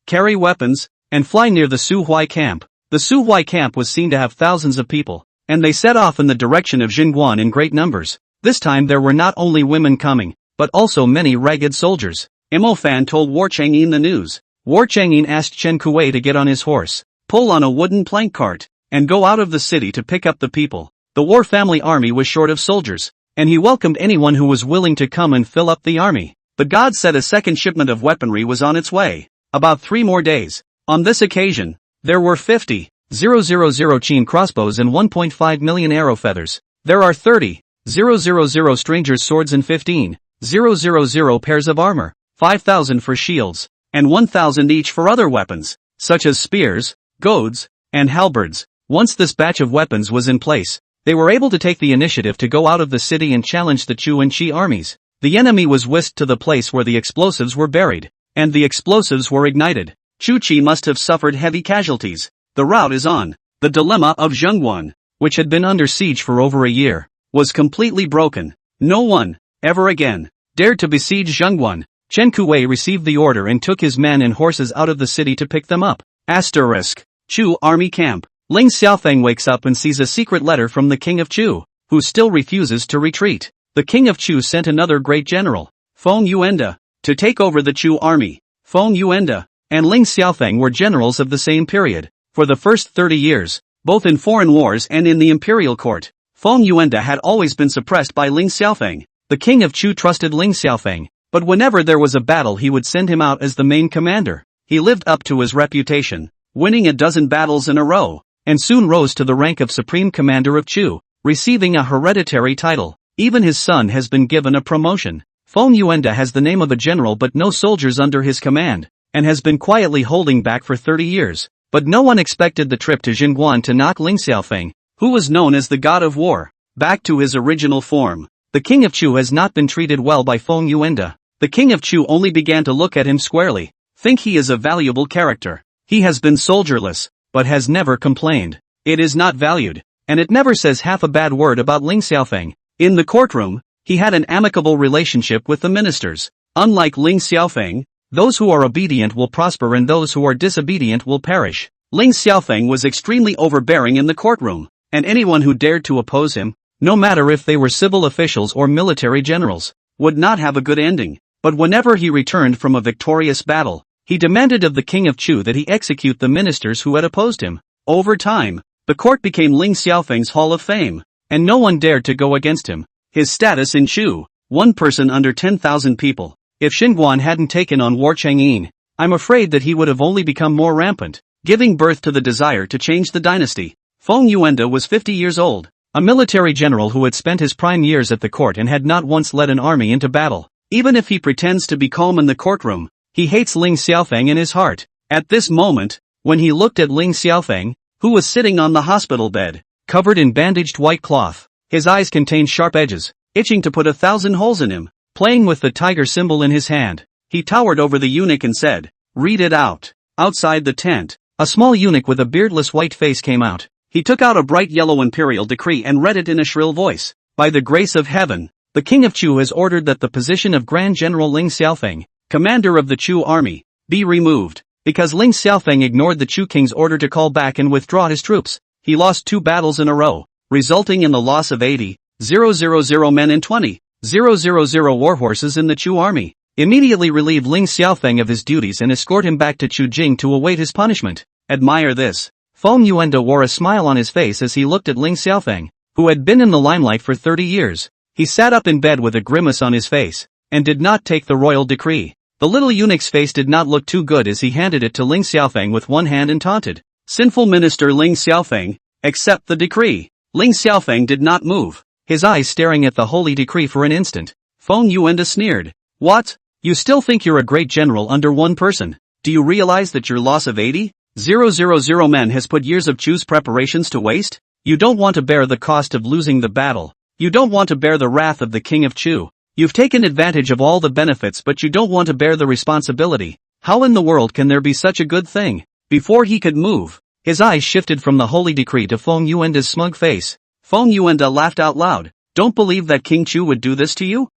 Speaker 1: carry weapons, and fly near the Suhuai camp. The Suhuai camp was seen to have thousands of people, and they set off in the direction of Jingguan in great numbers. This time there were not only women coming, but also many ragged soldiers. Mo Fan told War Changyin the news. War Changyin asked Chen Kuei to get on his horse, pull on a wooden plank cart, and go out of the city to pick up the people. The war family army was short of soldiers, and he welcomed anyone who was willing to come and fill up the army. The god said a second shipment of weaponry was on its way. About 3 more days. On this occasion, there were 50,000 Qin crossbows and 1.5 million arrow feathers. There are 30,000 strangers' swords and 15,000 pairs of armor, 5,000 for shields, and 1,000 each for other weapons, such as spears, goads, and halberds. Once this batch of weapons was in place, they were able to take the initiative to go out of the city and challenge the Chu and Qi armies. The enemy was whisked to the place where the explosives were buried, and the explosives were ignited. Chu Qi must have suffered heavy casualties. The rout is on. The dilemma of Zhengguan, which had been under siege for over a year, was completely broken. No one, ever again, dared to besiege Zhengguan. Chen Kuei received the order and took his men and horses out of the city to pick them up. Asterisk. Chu army camp. Ling Xiaofeng wakes up and sees a secret letter from the king of Chu, who still refuses to retreat. The king of Chu sent another great general, Feng Yuenda, to take over the Chu army. Feng Yuenda and Ling Xiaofeng were generals of the same period. For the first 30 years, both in foreign wars and in the imperial court, Feng Yuenda had always been suppressed by Ling Xiaofeng. The king of Chu trusted Ling Xiaofeng, but whenever there was a battle he would send him out as the main commander. He lived up to his reputation. winning a dozen battles in a row, and soon rose to the rank of Supreme Commander of Chu, receiving a hereditary title. Even his son has been given a promotion. Feng Yuanda has the name of a general but no soldiers under his command, and has been quietly holding back for 30 years. But no one expected the trip to Jingguan to knock Ling Xiaofeng, who was known as the god of war, back to his original form. The king of Chu has not been treated well by Feng Yuanda. The king of Chu only began to look at him squarely, think he is a valuable character. He has been soldierless, but has never complained. It is not valued, and it never says half a bad word about Ling Xiaofeng. In the courtroom, he had an amicable relationship with the ministers. Unlike Ling Xiaofeng, those who are obedient will prosper and those who are disobedient will perish. Ling Xiaofeng was extremely overbearing in the courtroom, and anyone who dared to oppose him, no matter if they were civil officials or military generals, would not have a good ending. But whenever he returned from a victorious battle, he demanded of the king of Chu that he execute the ministers who had opposed him. Over time, the court became Ling Xiaofeng's Hall of Fame, and no one dared to go against him. His status in Chu, one person under 10,000 people. If Xinguan hadn't taken on War Chang'an, I'm afraid that he would have only become more rampant, giving birth to the desire to change the dynasty. Feng Yuanda was 50 years old, a military general who had spent his prime years at the court and had not once led an army into battle. Even if he pretends to be calm in the courtroom, he hates Ling Xiaofeng in his heart. At this moment, when he looked at Ling Xiaofeng, who was sitting on the hospital bed, covered in bandaged white cloth, his eyes contained sharp edges, itching to put 1,000 holes in him. Playing with the tiger symbol in his hand, he towered over the eunuch and said, "Read it out." Outside the tent, a small eunuch with a beardless white face came out. He took out a bright yellow imperial decree and read it in a shrill voice. By the grace of heaven, the king of Chu has ordered that the position of Grand General Ling Xiaofeng, commander of the Chu army, be removed. Because Ling Xiaofeng ignored the Chu king's order to call back and withdraw his troops, he lost 2 battles in a row, resulting in the loss of 80,000 men and 20,000 warhorses in the Chu army. Immediately relieve Ling Xiaofeng of his duties and escort him back to Chujing to await his punishment. Admire this. Feng Yuanda wore a smile on his face as he looked at Ling Xiaofeng, who had been in the limelight for 30 years. He sat up in bed with a grimace on his face, and did not take the royal decree. The little eunuch's face did not look too good as he handed it to Ling Xiaofeng with one hand and taunted, "Sinful minister Ling Xiaofeng, accept the decree." Ling Xiaofeng did not move, his eyes staring at the holy decree for an instant. Feng Yuanda sneered. "What? You still think you're a great general under one person? Do you realize that your loss of 80,000 men has put years of Chu's preparations to waste? You don't want to bear the cost of losing the battle. You don't want to bear the wrath of the king of Chu. You've taken advantage of all the benefits but you don't want to bear the responsibility. How in the world can there be such a good thing?" Before he could move, his eyes shifted from the holy decree to Feng Yuanda's smug face. Feng Yuanda laughed out loud. "Don't believe that King Chu would do this to you?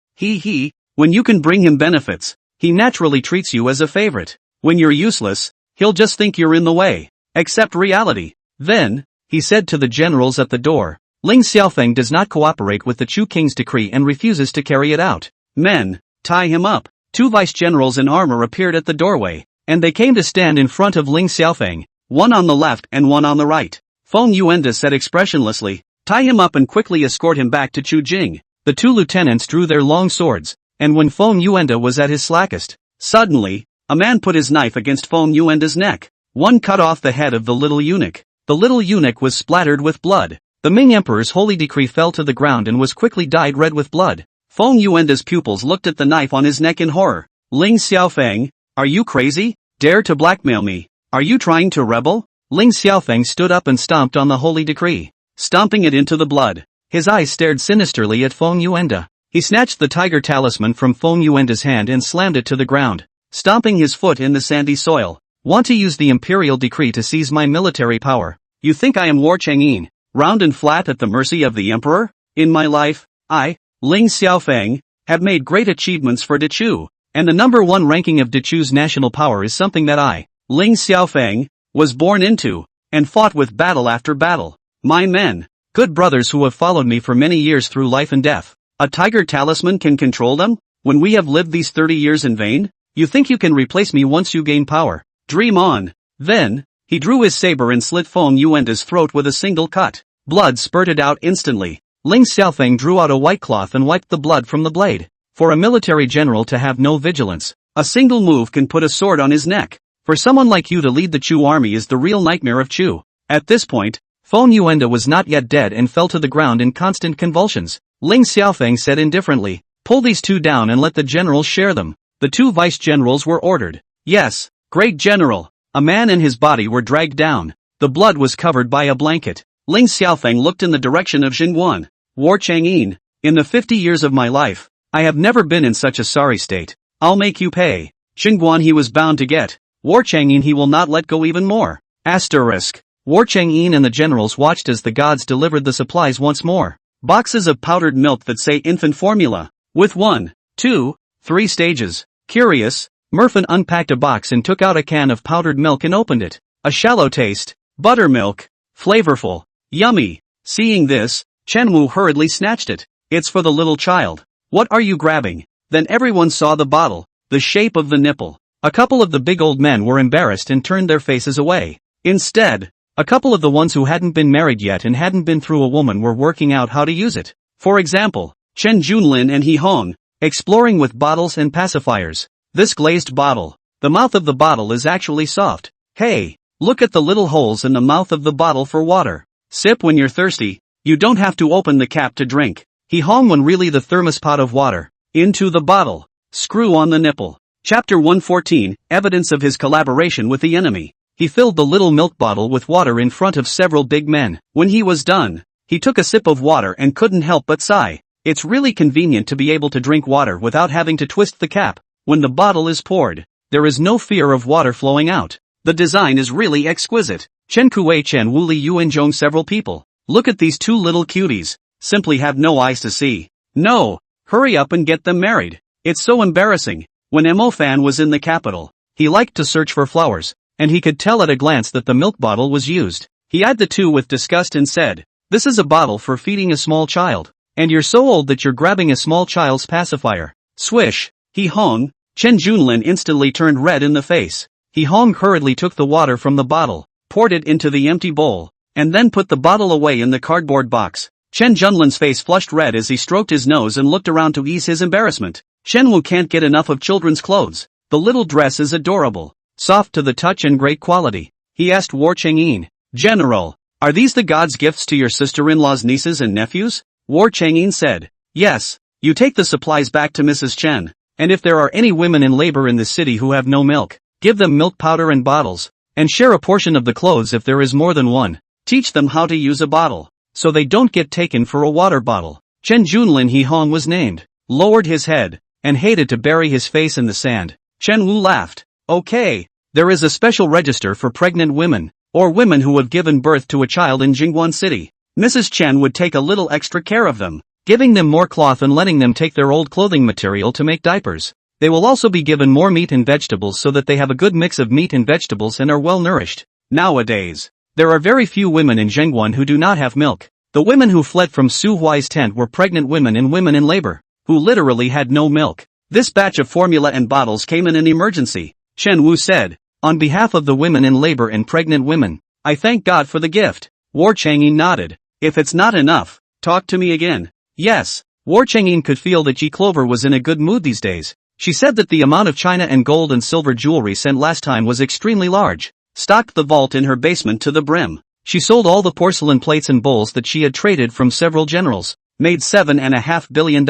Speaker 1: When you can bring him benefits, he naturally treats you as a favorite. When you're useless, he'll just think you're in the way. Accept reality." Then, he said to the generals at the door, "Ling Xiaofeng does not cooperate with the Chu king's decree and refuses to carry it out. Men, tie him up." 2 vice-generals in armor appeared at the doorway, and they came to stand in front of Ling Xiaofeng, one on the left and one on the right. Feng Yuanda said expressionlessly, "Tie him up and quickly escort him back to Chujing." The 2 lieutenants drew their long swords, and when Feng Yuanda was at his slackest, suddenly, a man put his knife against Feng Yuanda's neck. One cut off the head of the little eunuch. The little eunuch was splattered with blood. The Ming Emperor's holy decree fell to the ground and was quickly dyed red with blood. Feng Yuanda's pupils looked at the knife on his neck in horror. "Ling Xiaofeng, are you crazy? Dare to blackmail me? Are you trying to rebel?" Ling Xiaofeng stood up and stomped on the holy decree, stomping it into the blood. His eyes stared sinisterly at Feng Yuanda. He snatched the tiger talisman from Feng Yuanda's hand and slammed it to the ground, stomping his foot in the sandy soil. "Want to use the imperial decree to seize my military power? You think I am War Chang'an, round and flat at the mercy of the emperor? In my life, I, Ling Xiaofeng, have made great achievements for Dechu, and the number 1 ranking of Dechu's national power is something that I, Ling Xiaofeng, was born into, and fought with battle after battle. My men, good brothers who have followed me for many years through life and death. A tiger talisman can control them? When we have lived these 30 years in vain? You think you can replace me once you gain power? Dream on." Then, he drew his saber and slit Feng Yuanda's throat with a single cut. Blood spurted out instantly. Ling Xiaofeng drew out a white cloth and wiped the blood from the blade. For a military general to have no vigilance, a single move can put a sword on his neck. For someone like you to lead the Chu army is the real nightmare of Chu. At this point, Feng Yuenda was not yet dead and fell to the ground in constant convulsions. Ling Xiaofeng said indifferently, "Pull these two down and let the generals share them." The two vice-generals were ordered. "Yes, great general." A man and his body were dragged down. The blood was covered by a blanket. Ling Xiaofeng looked in the direction of Xinguan. "War Chang'in, in the 50 years of my life, I have never been in such a sorry state. I'll make you pay." Xinguan he was bound to get. War Chang'in he will not let go even more. Asterisk. War Chang'in and the generals watched as the gods delivered the supplies once more. Boxes of powdered milk that say infant formula. With 1, 2, 3 stages. Curious, Merfin unpacked a box and took out a can of powdered milk and opened it. A shallow taste. Buttermilk. Flavorful. Yummy. Seeing this, Chen Wu hurriedly snatched it. "It's for the little child. What are you grabbing?" Then everyone saw the bottle, the shape of the nipple. A couple of the big old men were embarrassed and turned their faces away. Instead, a couple of the ones who hadn't been married yet and hadn't been through a woman were working out how to use it. For example, Chen Junlin and He Hong, exploring with bottles and pacifiers. This glazed bottle. The mouth of the bottle is actually soft. Hey, look at the little holes in the mouth of the bottle for water. Sip when you're thirsty. You don't have to open the cap to drink. He Hong when really the thermos pot of water. Into the bottle. Screw on the nipple. Chapter 114, Evidence of his collaboration with the enemy. He filled the little milk bottle with water in front of several big men. When he was done, he took a sip of water and couldn't help but sigh. It's really convenient to be able to drink water without having to twist the cap. When the bottle is poured, there is no fear of water flowing out. The design is really exquisite. Chen Kuei Chen Wu Li Yu enjoying several people. Look at these two little cuties. Simply have no eyes to see. No, hurry up and get them married. It's so embarrassing. When Mo Fan was in the capital, he liked to search for flowers, and he could tell at a glance that the milk bottle was used. He eyed the two with disgust and said, "This is a bottle for feeding a small child. And you're so old that you're grabbing a small child's pacifier." Swish. He Hong. Chen Junlin instantly turned red in the face. He Hong hurriedly took the water from the bottle, poured it into the empty bowl, and then put the bottle away in the cardboard box. Chen Junlin's face flushed red as he stroked his nose and looked around to ease his embarrassment. Chen Wu can't get enough of children's clothes. The little dress is adorable, soft to the touch and great quality. He asked War Chang'in, "General, are these the gods' gifts to your sister-in-law's nieces and nephews?" War Chang'in said, "Yes, you take the supplies back to Mrs. Chen, and if there are any women in labor in the city who have no milk, give them milk powder and bottles, and share a portion of the clothes if there is more than one. Teach them how to use a bottle, so they don't get taken for a water bottle." Chen Junlin He Hong was named, lowered his head, and hated to bury his face in the sand. Chen Wu laughed. "Okay, there is a special register for pregnant women, or women who have given birth to a child in Jingguan City. Mrs. Chen would take a little extra care of them, giving them more cloth and letting them take their old clothing material to make diapers. They will also be given more meat and vegetables so that they have a good mix of meat and vegetables and are well nourished. Nowadays, there are very few women in Zhengguan who do not have milk. The women who fled from Su Huai's tent were pregnant women and women in labor, who literally had no milk. This batch of formula and bottles came in an emergency," Chen Wu said. "On behalf of the women in labor and pregnant women, I thank God for the gift." War Chang'in nodded. "If it's not enough, talk to me again." Yes, War Chang'in could feel that Ji Clover was in a good mood these days. She said that the amount of china and gold and silver jewelry sent last time was extremely large. Stocked the vault in her basement to the brim. She sold all the porcelain plates and bowls that she had traded from several generals. Made $7.5 billion.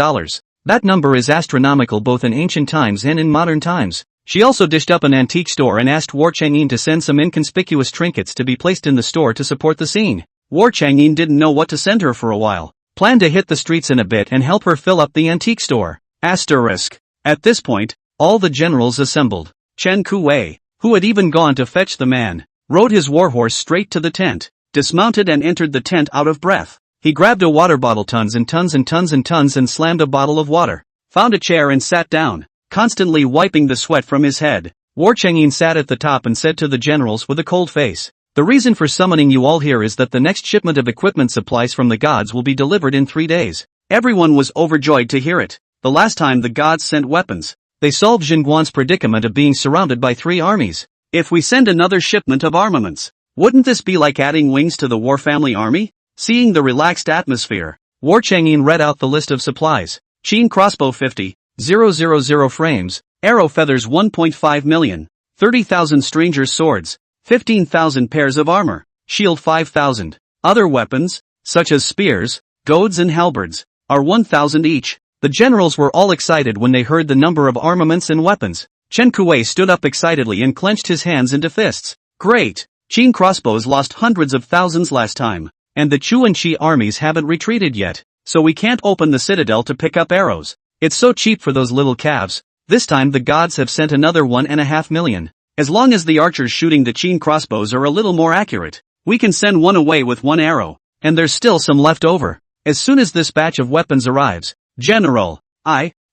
Speaker 1: That number is astronomical both in ancient times and in modern times. She also dished up an antique store and asked War Chang'in to send some inconspicuous trinkets to be placed in the store to support the scene. War Chang'in didn't know what to send her for a while. Planned to hit the streets in a bit and help her fill up the antique store. Asterisk. At this point, all the generals assembled. Chen Kuei, who had even gone to fetch the man, rode his warhorse straight to the tent, dismounted and entered the tent out of breath. He grabbed a water bottle tons and tons and tons and tons and slammed a bottle of water. Found a chair and sat down, constantly wiping the sweat from his head. War Chang'in sat at the top and said to the generals with a cold face, "The reason for summoning you all here is that the next shipment of equipment supplies from the gods will be delivered in 3 days." Everyone was overjoyed to hear it. The last time the gods sent weapons, they solved Jingguan's predicament of being surrounded by 3 armies. If we send another shipment of armaments, wouldn't this be like adding wings to the War Family Army? Seeing the relaxed atmosphere, War Chang'in read out the list of supplies. Qin crossbow 50,000 frames, arrow feathers 1.5 million, 30,000 strangers' swords, 15,000 pairs of armor, shield 5,000. Other weapons, such as spears, goads and halberds, are 1,000 each. The generals were all excited when they heard the number of armaments and weapons. Chen Kuei stood up excitedly and clenched his hands into fists. Great! Qin crossbows lost hundreds of thousands last time, and the Chu and Qi armies haven't retreated yet, so we can't open the citadel to pick up arrows. It's so cheap for those little calves. This time the gods have sent another 1.5 million. As long as the archers shooting the Qin crossbows are a little more accurate, we can send one away with one arrow, and there's still some left over. As soon as this batch of weapons arrives, General,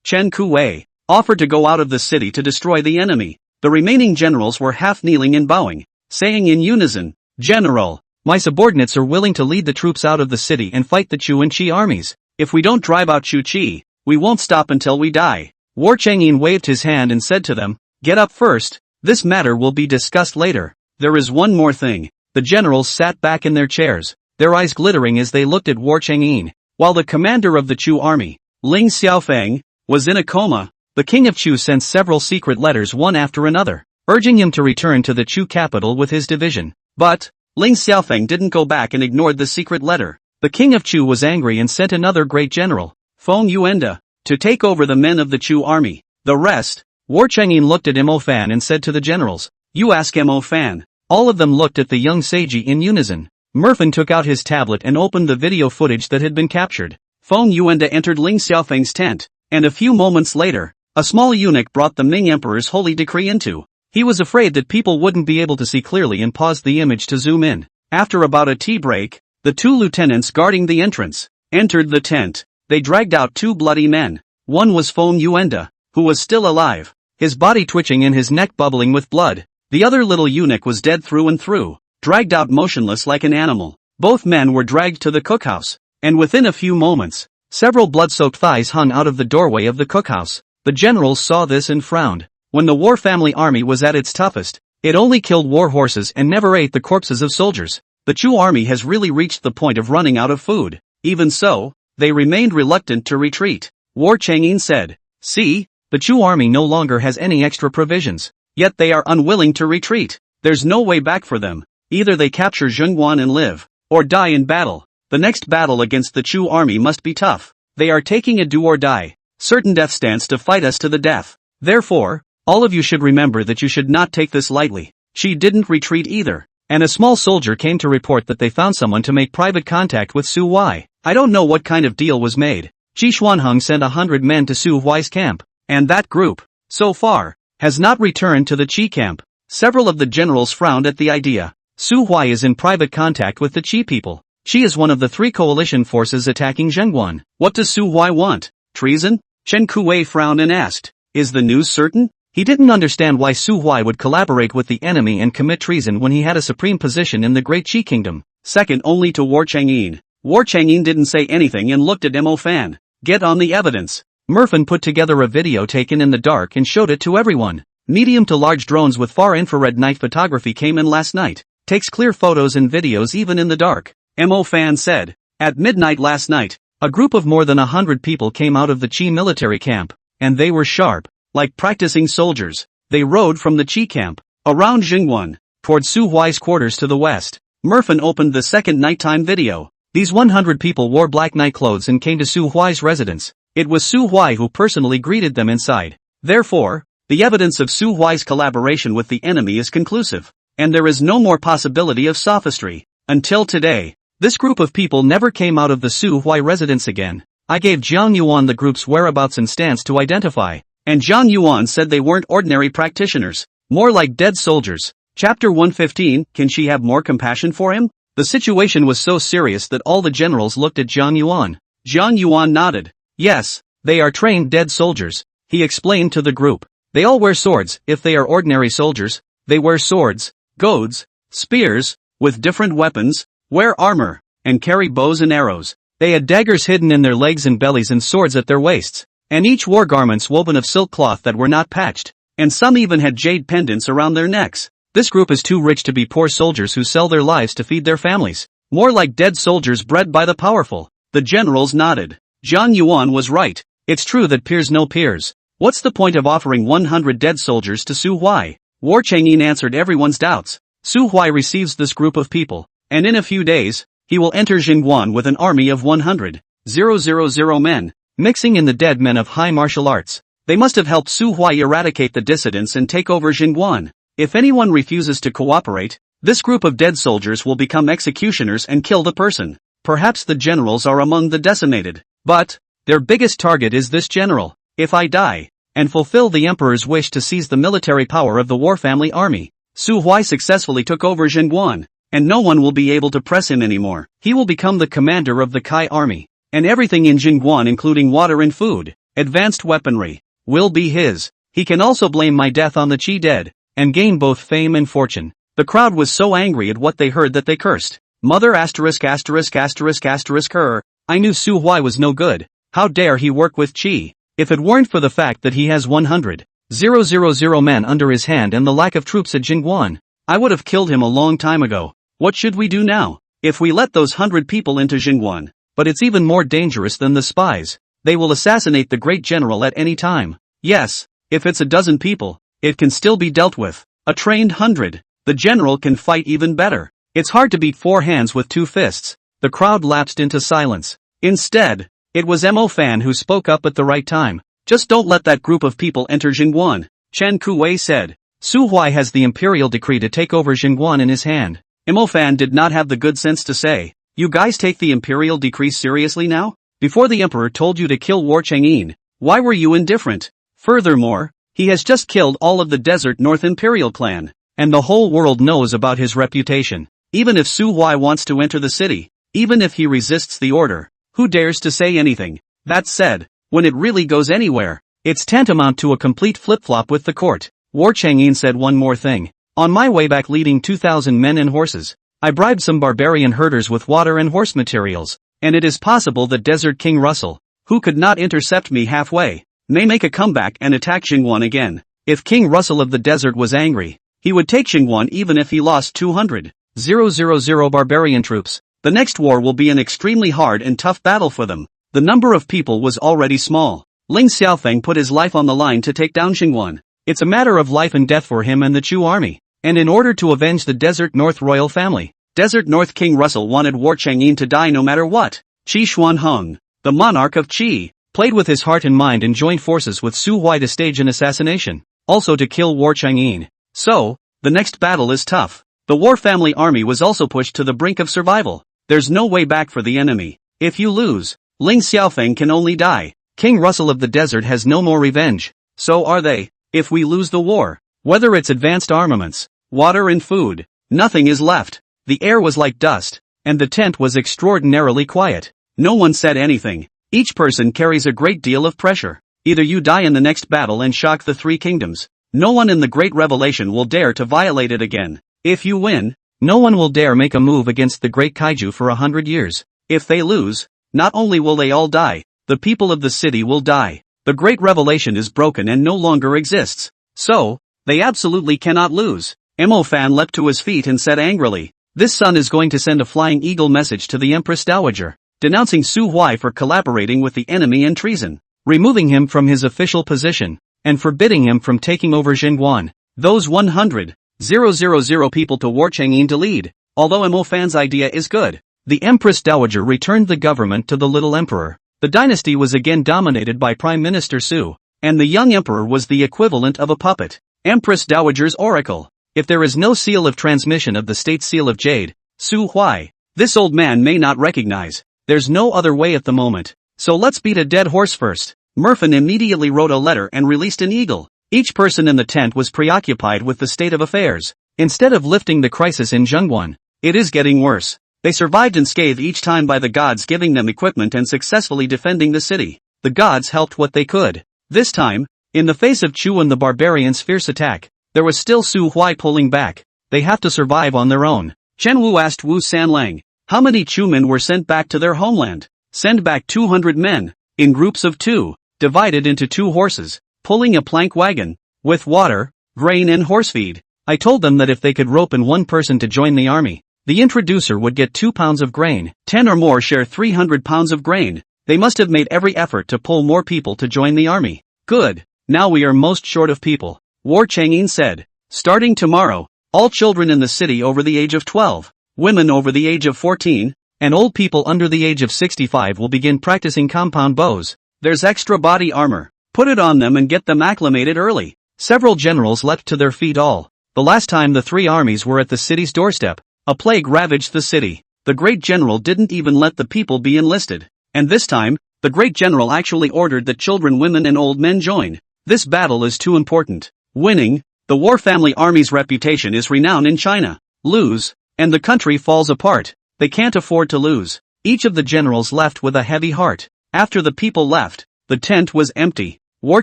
Speaker 1: Chen Kuei, offered to go out of the city to destroy the enemy. The remaining generals were half kneeling and bowing, saying in unison, General, my subordinates are willing to lead the troops out of the city and fight the Chu and Qi armies. If we don't drive out Chu Qi, we won't stop until we die. War Changyin waved his hand and said to them, get up first, this matter will be discussed later. There is one more thing. The generals sat back in their chairs, their eyes glittering as they looked at War Changyin. While the commander of the Chu army, Ling Xiaofeng, was in a coma, the king of Chu sent several secret letters one after another, urging him to return to the Chu capital with his division. But Ling Xiaofeng didn't go back and ignored the secret letter. The king of Chu was angry and sent another great general, Feng Yuanda, to take over the men of the Chu army. The rest, War Changyin looked at Mo Fan and said to the generals, you ask Mo Fan. All of them looked at the young Seiji in unison. Merfin took out his tablet and opened the video footage that had been captured. Feng Yuanda entered Ling Xiaofeng's tent, and a few moments later, a small eunuch brought the Ming Emperor's holy decree into. He was afraid that people wouldn't be able to see clearly and paused the image to zoom in. After about a tea break, the two lieutenants guarding the entrance entered the tent. They dragged out two bloody men. One was Feng Yuanda, who was still alive, his body twitching and his neck bubbling with blood. The other little eunuch was dead through and through, dragged out motionless like an animal. Both men were dragged to the cookhouse, and within a few moments, several blood-soaked thighs hung out of the doorway of the cookhouse. The generals saw this and frowned. When the War Family army was at its toughest, it only killed war horses and never ate the corpses of soldiers. The Chu army has really reached the point of running out of food. Even so, they remained reluctant to retreat. War Changyin said, see, the Chu army no longer has any extra provisions, yet they are unwilling to retreat. There's no way back for them. Either they capture Zhengguan and live, or die in battle. The next battle against the Chu army must be tough. They are taking a do or die, certain death stance to fight us to the death. Therefore, all of you should remember that you should not take this lightly. She didn't retreat either, and a small soldier came to report that they found someone to make private contact with Su Huai. I don't know what kind of deal was made. Ji Xuanheng sent 100 men to Su Huai's camp, and that group, so far, has not returned to the Qi camp. Several of the generals frowned at the idea. Su Huai is in private contact with the Qi people. She is one of the three coalition forces attacking Zhengguan. What does Su Huai want? Treason? Chen Kuei frowned and asked, is the news certain? He didn't understand why Su Huai would collaborate with the enemy and commit treason when he had a supreme position in the Great Qi Kingdom, second only to War Changyin. War Changyin didn't say anything and looked at Mo Fan. Get on the evidence. Merfin put together a video taken in the dark and showed it to everyone. Medium to large drones with far infrared night photography came in last night. Takes clear photos and videos even in the dark. Mo Fan said, at midnight last night, a group of more than 100 people came out of the Qi military camp, and they were sharp, like practicing soldiers. They rode from the Qi camp, around Jingguan, toward Su Huai's quarters to the west. Merfin opened the second nighttime video. These 100 people wore black night clothes and came to Su Huai's residence. It was Su Huai who personally greeted them inside. Therefore, the evidence of Su Huai's collaboration with the enemy is conclusive, and there is no more possibility of sophistry. Until today, this group of people never came out of the Su Huai residence again. I gave Jiang Yuan the group's whereabouts and stance to identify, and Jiang Yuan said they weren't ordinary practitioners, more like dead soldiers. Chapter 115, can she have more compassion for him? The situation was so serious that all the generals looked at Jiang Yuan. Jiang Yuan nodded. Yes, they are trained dead soldiers, he explained to the group. They all wear swords. If they are ordinary soldiers, they wear swords, goads, spears, with different weapons, wear armor, and carry bows and arrows. They had daggers hidden in their legs and bellies and swords at their waists, and each wore garments woven of silk cloth that were not patched, and some even had jade pendants around their necks. This group is too rich to be poor soldiers who sell their lives to feed their families. More like dead soldiers bred by the powerful. The generals nodded. Jiang Yuan was right. It's true that peers know peers. What's the point of offering 100 dead soldiers to Su Huai? War Chang'in answered everyone's doubts. Su Huai receives this group of people, and in a few days, he will enter Jingguan with an army of 100,000 men, mixing in the dead men of high martial arts. They must have helped Su Huai eradicate the dissidents and take over Jingguan. If anyone refuses to cooperate, this group of dead soldiers will become executioners and kill the person. Perhaps the generals are among the decimated, but their biggest target is this general. If I die, and fulfill the emperor's wish to seize the military power of the war family army, Su Huai successfully took over Jingguan, and no one will be able to press him anymore. He will become the commander of the Kai army, and everything in Jingguan including water and food, advanced weaponry, will be his. He can also blame my death on the Qi dead, and gain both fame and fortune. The crowd was so angry at what they heard that they cursed. Mother asterisk asterisk asterisk asterisk her. I knew Su Huai was no good. How dare he work with Qi? If it weren't for the fact that he has 100,000 men under his hand and the lack of troops at Jingguan, I would have killed him a long time ago. What should we do now? If we let those 100 people into Jingguan, but it's even more dangerous than the spies. They will assassinate the great general at any time. Yes, if it's a dozen people, it can still be dealt with. A trained 100, the general can fight even better. It's hard to beat 4 hands with 2 fists. The crowd lapsed into silence. Instead, it was Mo Fan who spoke up at the right time. Just don't let that group of people enter Jingguan, Chen Kuwei said. Su Huai has the imperial decree to take over Jingguan in his hand. Mo Fan did not have the good sense to say, you guys take the imperial decree seriously now? Before the emperor told you to kill War Chang'in, why were you indifferent? Furthermore, he has just killed all of the Desert North Imperial clan, and the whole world knows about his reputation. Even if Su Huai wants to enter the city, even if he resists the order, who dares to say anything? That said, when it really goes anywhere, it's tantamount to a complete flip-flop with the court. War Chang'in said one more thing. On my way back leading 2,000 men and horses, I bribed some barbarian herders with water and horse materials, and it is possible that Desert King Russell, who could not intercept me halfway, may make a comeback and attack Jingguan again. If King Russell of the desert was angry, he would take Jingguan even if he lost 200,000 barbarian troops. The next war will be an extremely hard and tough battle for them. The number of people was already small. Ling Xiaofeng put his life on the line to take down Jingguan. It's a matter of life and death for him and the Chu army. And in order to avenge the Desert North royal family, Desert North King Russell wanted War Chang'in to die no matter what. Qi Xuanheng, the monarch of Qi, played with his heart and mind and joined forces with Su Huai to stage an assassination, also to kill War Chang'in. So, the next battle is tough. The war family army was also pushed to the brink of survival. There's no way back for the enemy. If you lose, Ling Xiaofeng can only die. King Russell of the desert has no more revenge. So are they. If we lose the war, whether it's advanced armaments, water and food, nothing is left. The air was like dust, and the tent was extraordinarily quiet. No one said anything. Each person carries a great deal of pressure. Either you die in the next battle and shock the 3 kingdoms. No one in the Great Revelation will dare to violate it again. If you win, no one will dare make a move against the Great Kaiju for 100 years. If they lose, not only will they all die, the people of the city will die. The Great Revelation is broken and no longer exists. So, they absolutely cannot lose. Mo Fan leapt to his feet and said angrily, this son is going to send a flying eagle message to the Empress Dowager, denouncing Su Huai for collaborating with the enemy and treason, removing him from his official position, and forbidding him from taking over Jingguan. Those 100,000 people to War Chang'in to lead. Although Mo Fan's idea is good, the Empress Dowager returned the government to the little emperor. The dynasty was again dominated by Prime Minister Su, and the young emperor was the equivalent of a puppet. Empress Dowager's oracle. If there is no seal of transmission of the state seal of jade, Su Huai, this old man may not recognize. There's no other way at the moment. So let's beat a dead horse first. Merfin immediately wrote a letter and released an eagle. Each person in the tent was preoccupied with the state of affairs. Instead of lifting the crisis in Jingguan, it is getting worse. They survived unscathed each time by the gods giving them equipment and successfully defending the city. The gods helped what they could. This time, in the face of Chu and the barbarians' fierce attack, there was still Su Huai pulling back. They have to survive on their own. Chen Wu asked Wu Sanlang, how many Chu men were sent back to their homeland? Send back 200 men, in groups of 2, divided into 2 horses, pulling a plank wagon, with water, grain and horse feed. I told them that if they could rope in 1 person to join the army, the introducer would get 2 pounds of grain. 10 or more share 300 pounds of grain. They must have made every effort to pull more people to join the army. Good. Now we are most short of people. War Chang'in said. Starting tomorrow, all children in the city over the age of 12, women over the age of 14, and old people under the age of 65 will begin practicing compound bows. There's extra body armor. Put it on them and get them acclimated early. Several generals leapt to their feet all. The last time the three armies were at the city's doorstep, a plague ravaged the city. The great general didn't even let the people be enlisted. And this time, the great general actually ordered that children, women and old men join. This battle is too important. Winning, the war family army's reputation is renowned in China. Lose, and the country falls apart. They can't afford to lose. Each of the generals left with a heavy heart. After the people left, the tent was empty. War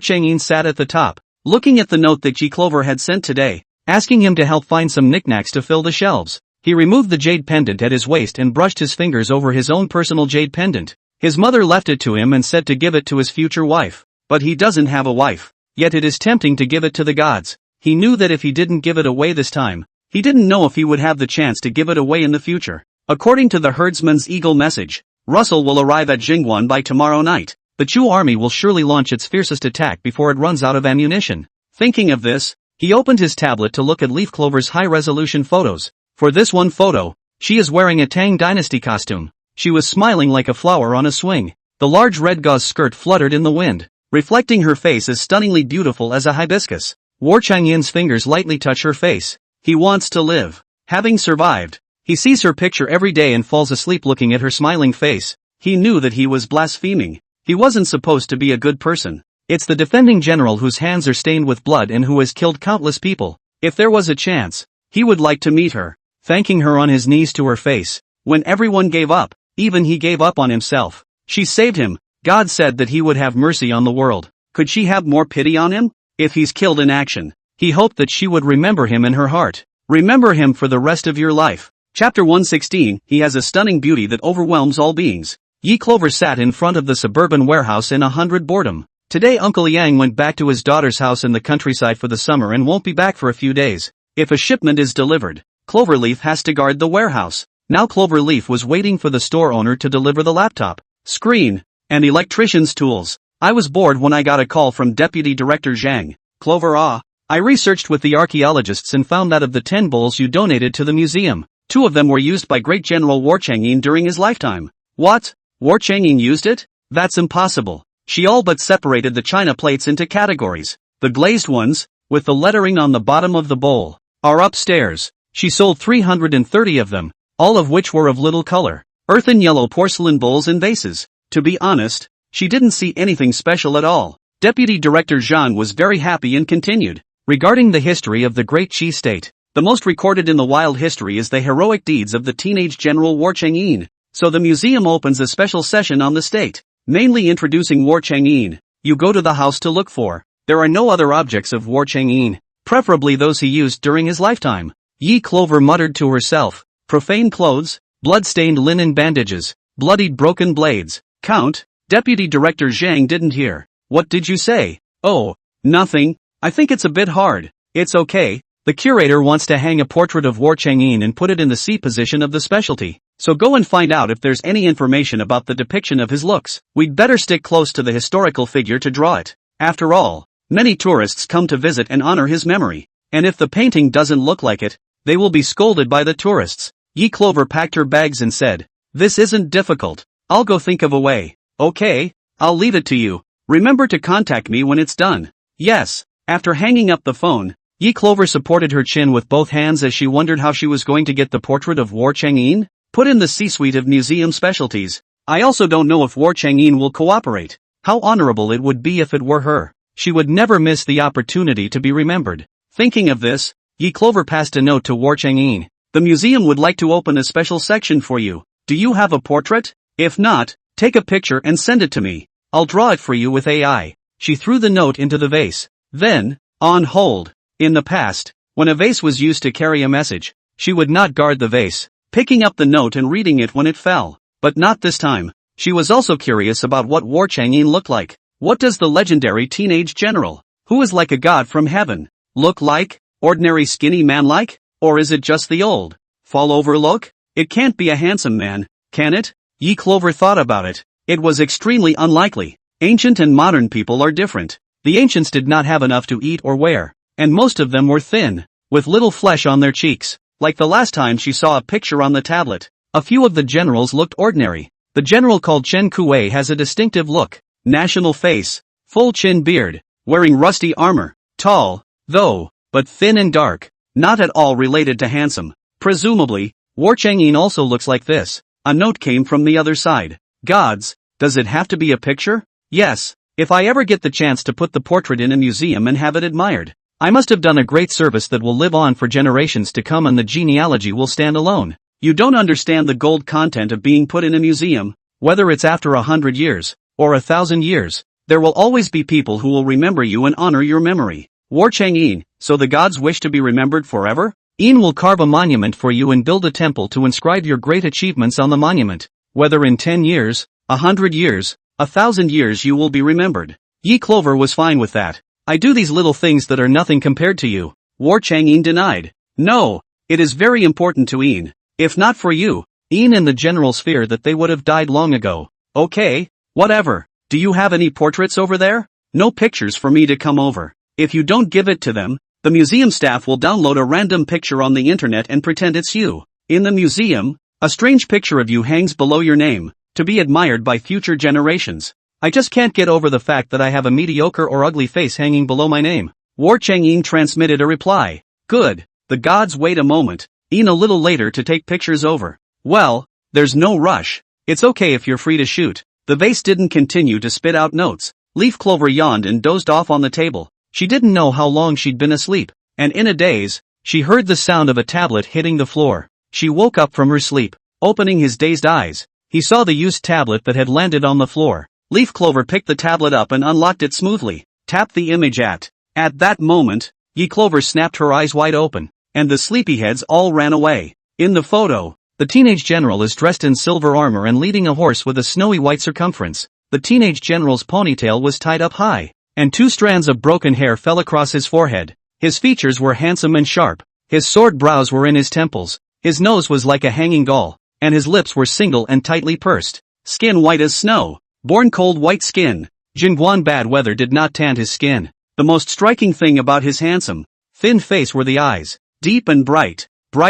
Speaker 1: Chang'in sat at the top, looking at the note that G. Clover had sent today, asking him to help find some knickknacks to fill the shelves. He removed the jade pendant at his waist and brushed his fingers over his own personal jade pendant. His mother left it to him and said to give it to his future wife. But he doesn't have a wife. Yet it is tempting to give it to the gods. He knew that if he didn't give it away this time, he didn't know if he would have the chance to give it away in the future. According to the herdsman's eagle message, Russell will arrive at Jingguan by tomorrow night. The Chu army will surely launch its fiercest attack before it runs out of ammunition. Thinking of this, he opened his tablet to look at Leaf Clover's high-resolution photos. For this one photo, she is wearing a Tang Dynasty costume. She was smiling like a flower on a swing. The large red gauze skirt fluttered in the wind, reflecting her face as stunningly beautiful as a hibiscus. War Changyin's fingers lightly touch her face. He wants to live. Having survived, he sees her picture every day and falls asleep looking at her smiling face. He knew that he was blaspheming. He wasn't supposed to be a good person. It's the defending general whose hands are stained with blood and who has killed countless people. If there was a chance, he would like to meet her, thanking her on his knees to her face. When everyone gave up, even he gave up on himself. She saved him. God said that he would have mercy on the world. Could she have more pity on him? If he's killed in action, he hoped that she would remember him in her heart. Remember him for the rest of your life. Chapter 116, he has a stunning beauty that overwhelms all beings. Yi Clover sat in front of the suburban warehouse in 100 boredom. Today Uncle Yang went back to his daughter's house in the countryside for the summer and won't be back for a few days. If a shipment is delivered, Cloverleaf has to guard the warehouse. Now Cloverleaf was waiting for the store owner to deliver the laptop, screen, and electrician's tools. I was bored when I got a call from Deputy Director Zhang. Clover, I researched with the archaeologists and found that of the 10 bowls you donated to the museum, 2 of them were used by Great General War Chang'in during his lifetime. What? War Chang'in used it? That's impossible. She all but separated the china plates into categories. The glazed ones, with the lettering on the bottom of the bowl, are upstairs. She sold 330 of them, all of which were of little color. Earthen yellow porcelain bowls and vases. To be honest, she didn't see anything special at all. Deputy Director Zhang was very happy and continued. Regarding the history of the Great Qi state, the most recorded in the wild history is the heroic deeds of the teenage General War Chang'in. So the museum opens a special session on the state, mainly introducing War Chang'in. You go to the house to look for. There are no other objects of War Chang'in, preferably those he used during his lifetime. Yi Clover muttered to herself. Profane clothes, blood-stained linen bandages, bloodied broken blades. Count, Deputy Director Zhang didn't hear. What did you say? Oh, nothing. I think it's a bit hard. It's okay. The curator wants to hang a portrait of War Chang'in and put it in the C position of the specialty. So go and find out if there's any information about the depiction of his looks. We'd better stick close to the historical figure to draw it. After all, many tourists come to visit and honor his memory. And if the painting doesn't look like it, they will be scolded by the tourists. Yi Clover packed her bags and said, "This isn't difficult. I'll go think of a way." "Okay, I'll leave it to you. Remember to contact me when it's done." "Yes." After hanging up the phone, Yi Clover supported her chin with both hands as she wondered how she was going to get the portrait of War Chang'in put in the C-suite of museum specialties. I also don't know if War Chang'in will cooperate. How honorable it would be if it were her. She would never miss the opportunity to be remembered. Thinking of this, Yi Clover passed a note to War Chang'in. The museum would like to open a special section for you. Do you have a portrait? If not, take a picture and send it to me. I'll draw it for you with AI. She threw the note into the vase. Then, on hold. In the past, when a vase was used to carry a message, she would not guard the vase, picking up the note and reading it when it fell. But not this time. She was also curious about what War Chang'in looked like. What does the legendary teenage general, who is like a god from heaven, look like? Ordinary skinny man like? Or is it just the old, fall-over look? It can't be a handsome man, can it? Yi Clover thought about it. It was extremely unlikely. Ancient and modern people are different. The ancients did not have enough to eat or wear, and most of them were thin. with little flesh on their cheeks, like the last time she saw a picture on the tablet. A few of the generals looked ordinary. The general called Chen Kuei has a distinctive look, national face, full chin beard, wearing rusty armor, tall, though, but thin and dark, not at all related to handsome. Presumably, War Chang'in also looks like this. A note came from the other side. Gods, does it have to be a picture? Yes, if I ever get the chance to put the portrait in a museum and have it admired, I must have done a great service that will live on for generations to come and the genealogy will stand alone. You don't understand the gold content of being put in a museum, whether it's after 100 years, or 1,000 years, there will always be people who will remember you and honor your memory. War Chang'in, so the gods wish to be remembered forever? Yin will carve a monument for you and build a temple to inscribe your great achievements on the monument. Whether in 10 years, 100 years, 1,000 years you will be remembered. Yi Clover was fine with that. I do these little things that are nothing compared to you. War Chang'in denied. No, it is very important to Yin. If not for you, Yin and the generals fear that they would have died long ago. Okay, whatever. Do you have any portraits over there? No pictures for me to come over. If you don't give it to them, the museum staff will download a random picture on the internet and pretend it's you. In the museum, a strange picture of you hangs below your name, to be admired by future generations. I just can't get over the fact that I have a mediocre or ugly face hanging below my name. War Chang'in transmitted a reply. Good, the gods wait a moment. Yin a little later to take pictures over. Well, there's no rush. It's okay if you're free to shoot. The vase didn't continue to spit out notes. Leaf Clover yawned and dozed off on the table. She didn't know how long she'd been asleep, and in a daze, she heard the sound of a tablet hitting the floor. She woke up from her sleep. Opening his dazed eyes, he saw the used tablet that had landed on the floor. Leaf Clover picked the tablet up and unlocked it smoothly. Tapped the image at that moment, Yi Clover snapped her eyes wide open, and the sleepyheads all ran away. In the photo, the teenage general is dressed in silver armor and leading a horse with a snowy white circumference. The teenage general's ponytail was tied up high, and 2 strands of broken hair fell across his forehead. His features were handsome and sharp. His sword brows were in his temples. His nose was like a hanging gall, and his lips were single and tightly pursed. Skin white as snow. Born cold white skin. Jingguan bad weather did not tan his skin. The most striking thing about his handsome, thin face were the eyes. Deep and bright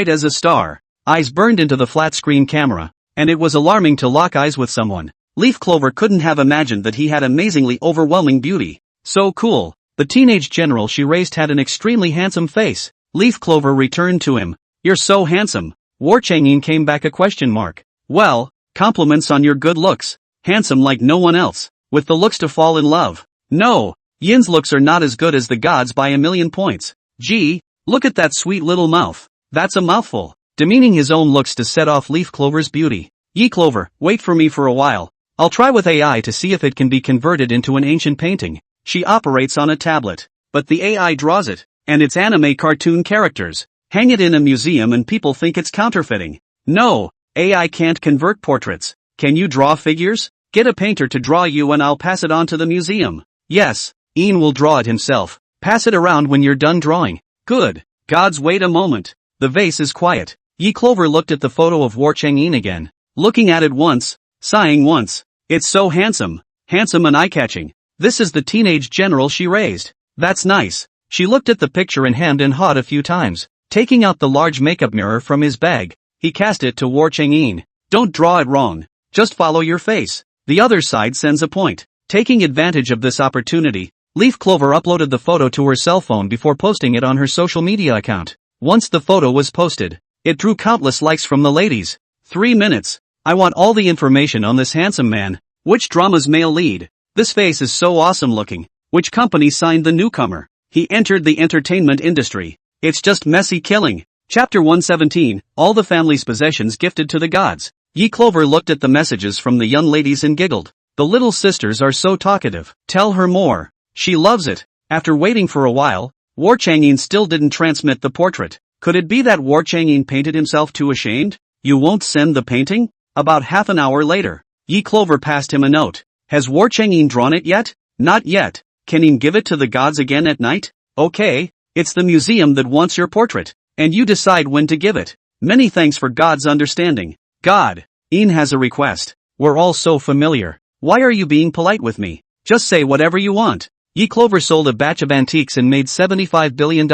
Speaker 1: as a star. Eyes burned into the flat-screen camera, and it was alarming to lock eyes with someone. Leaf Clover couldn't have imagined that he had amazingly overwhelming beauty. So cool. The teenage general she raised had an extremely handsome face. Leaf Clover returned to him. You're so handsome. War Chang'in came back a question mark. Well, compliments on your good looks. Handsome like no one else. With the looks to fall in love. No, Yin's looks are not as good as the gods by a million points. Gee, look at that sweet little mouth. That's a mouthful. Demeaning his own looks to set off Leaf Clover's beauty. Yi Clover, wait for me for a while. I'll try with AI to see if it can be converted into an ancient painting. She operates on a tablet, but the AI draws it, and it's anime cartoon characters. Hang it in a museum and people think it's counterfeiting. No, AI can't convert portraits. Can you draw figures? Get a painter to draw you and I'll pass it on to the museum. Yes, Ian will draw it himself. Pass it around when you're done drawing. Good. Gods, wait a moment. The vase is quiet. Yi Clover looked at the photo of War Chang'in again, looking at it once, sighing once. It's so handsome and eye-catching. This is the teenage general she raised. That's nice. She looked at the picture and hemmed and hawed a few times. Taking out the large makeup mirror from his bag, he cast it to War Chang'in. Don't draw it wrong. Just follow your face. The other side sends a point. Taking advantage of this opportunity, Leaf Clover uploaded the photo to her cell phone before posting it on her social media account. Once the photo was posted, it drew countless likes from the ladies. 3 minutes. I want all the information on this handsome man. Which drama's male lead? This face is so awesome looking. Which company signed the newcomer? He entered the entertainment industry. It's just messy killing. Chapter 117, All the family's possessions gifted to the gods. Yi Clover looked at the messages from the young ladies and giggled. The little sisters are so talkative. Tell her more. She loves it. After waiting for a while, War Chang'in still didn't transmit the portrait. Could it be that War Chang'in painted himself too ashamed? You won't send the painting? About half an hour later, Yi Clover passed him a note. Has War Chang'in drawn it yet? Not yet. Can he give it to the gods again at night? Okay, it's the museum that wants your portrait, and you decide when to give it. Many thanks for God's understanding. God, Ian has a request. We're all so familiar. Why are you being polite with me? Just say whatever you want. Yi Clover sold a batch of antiques and made $75 billion.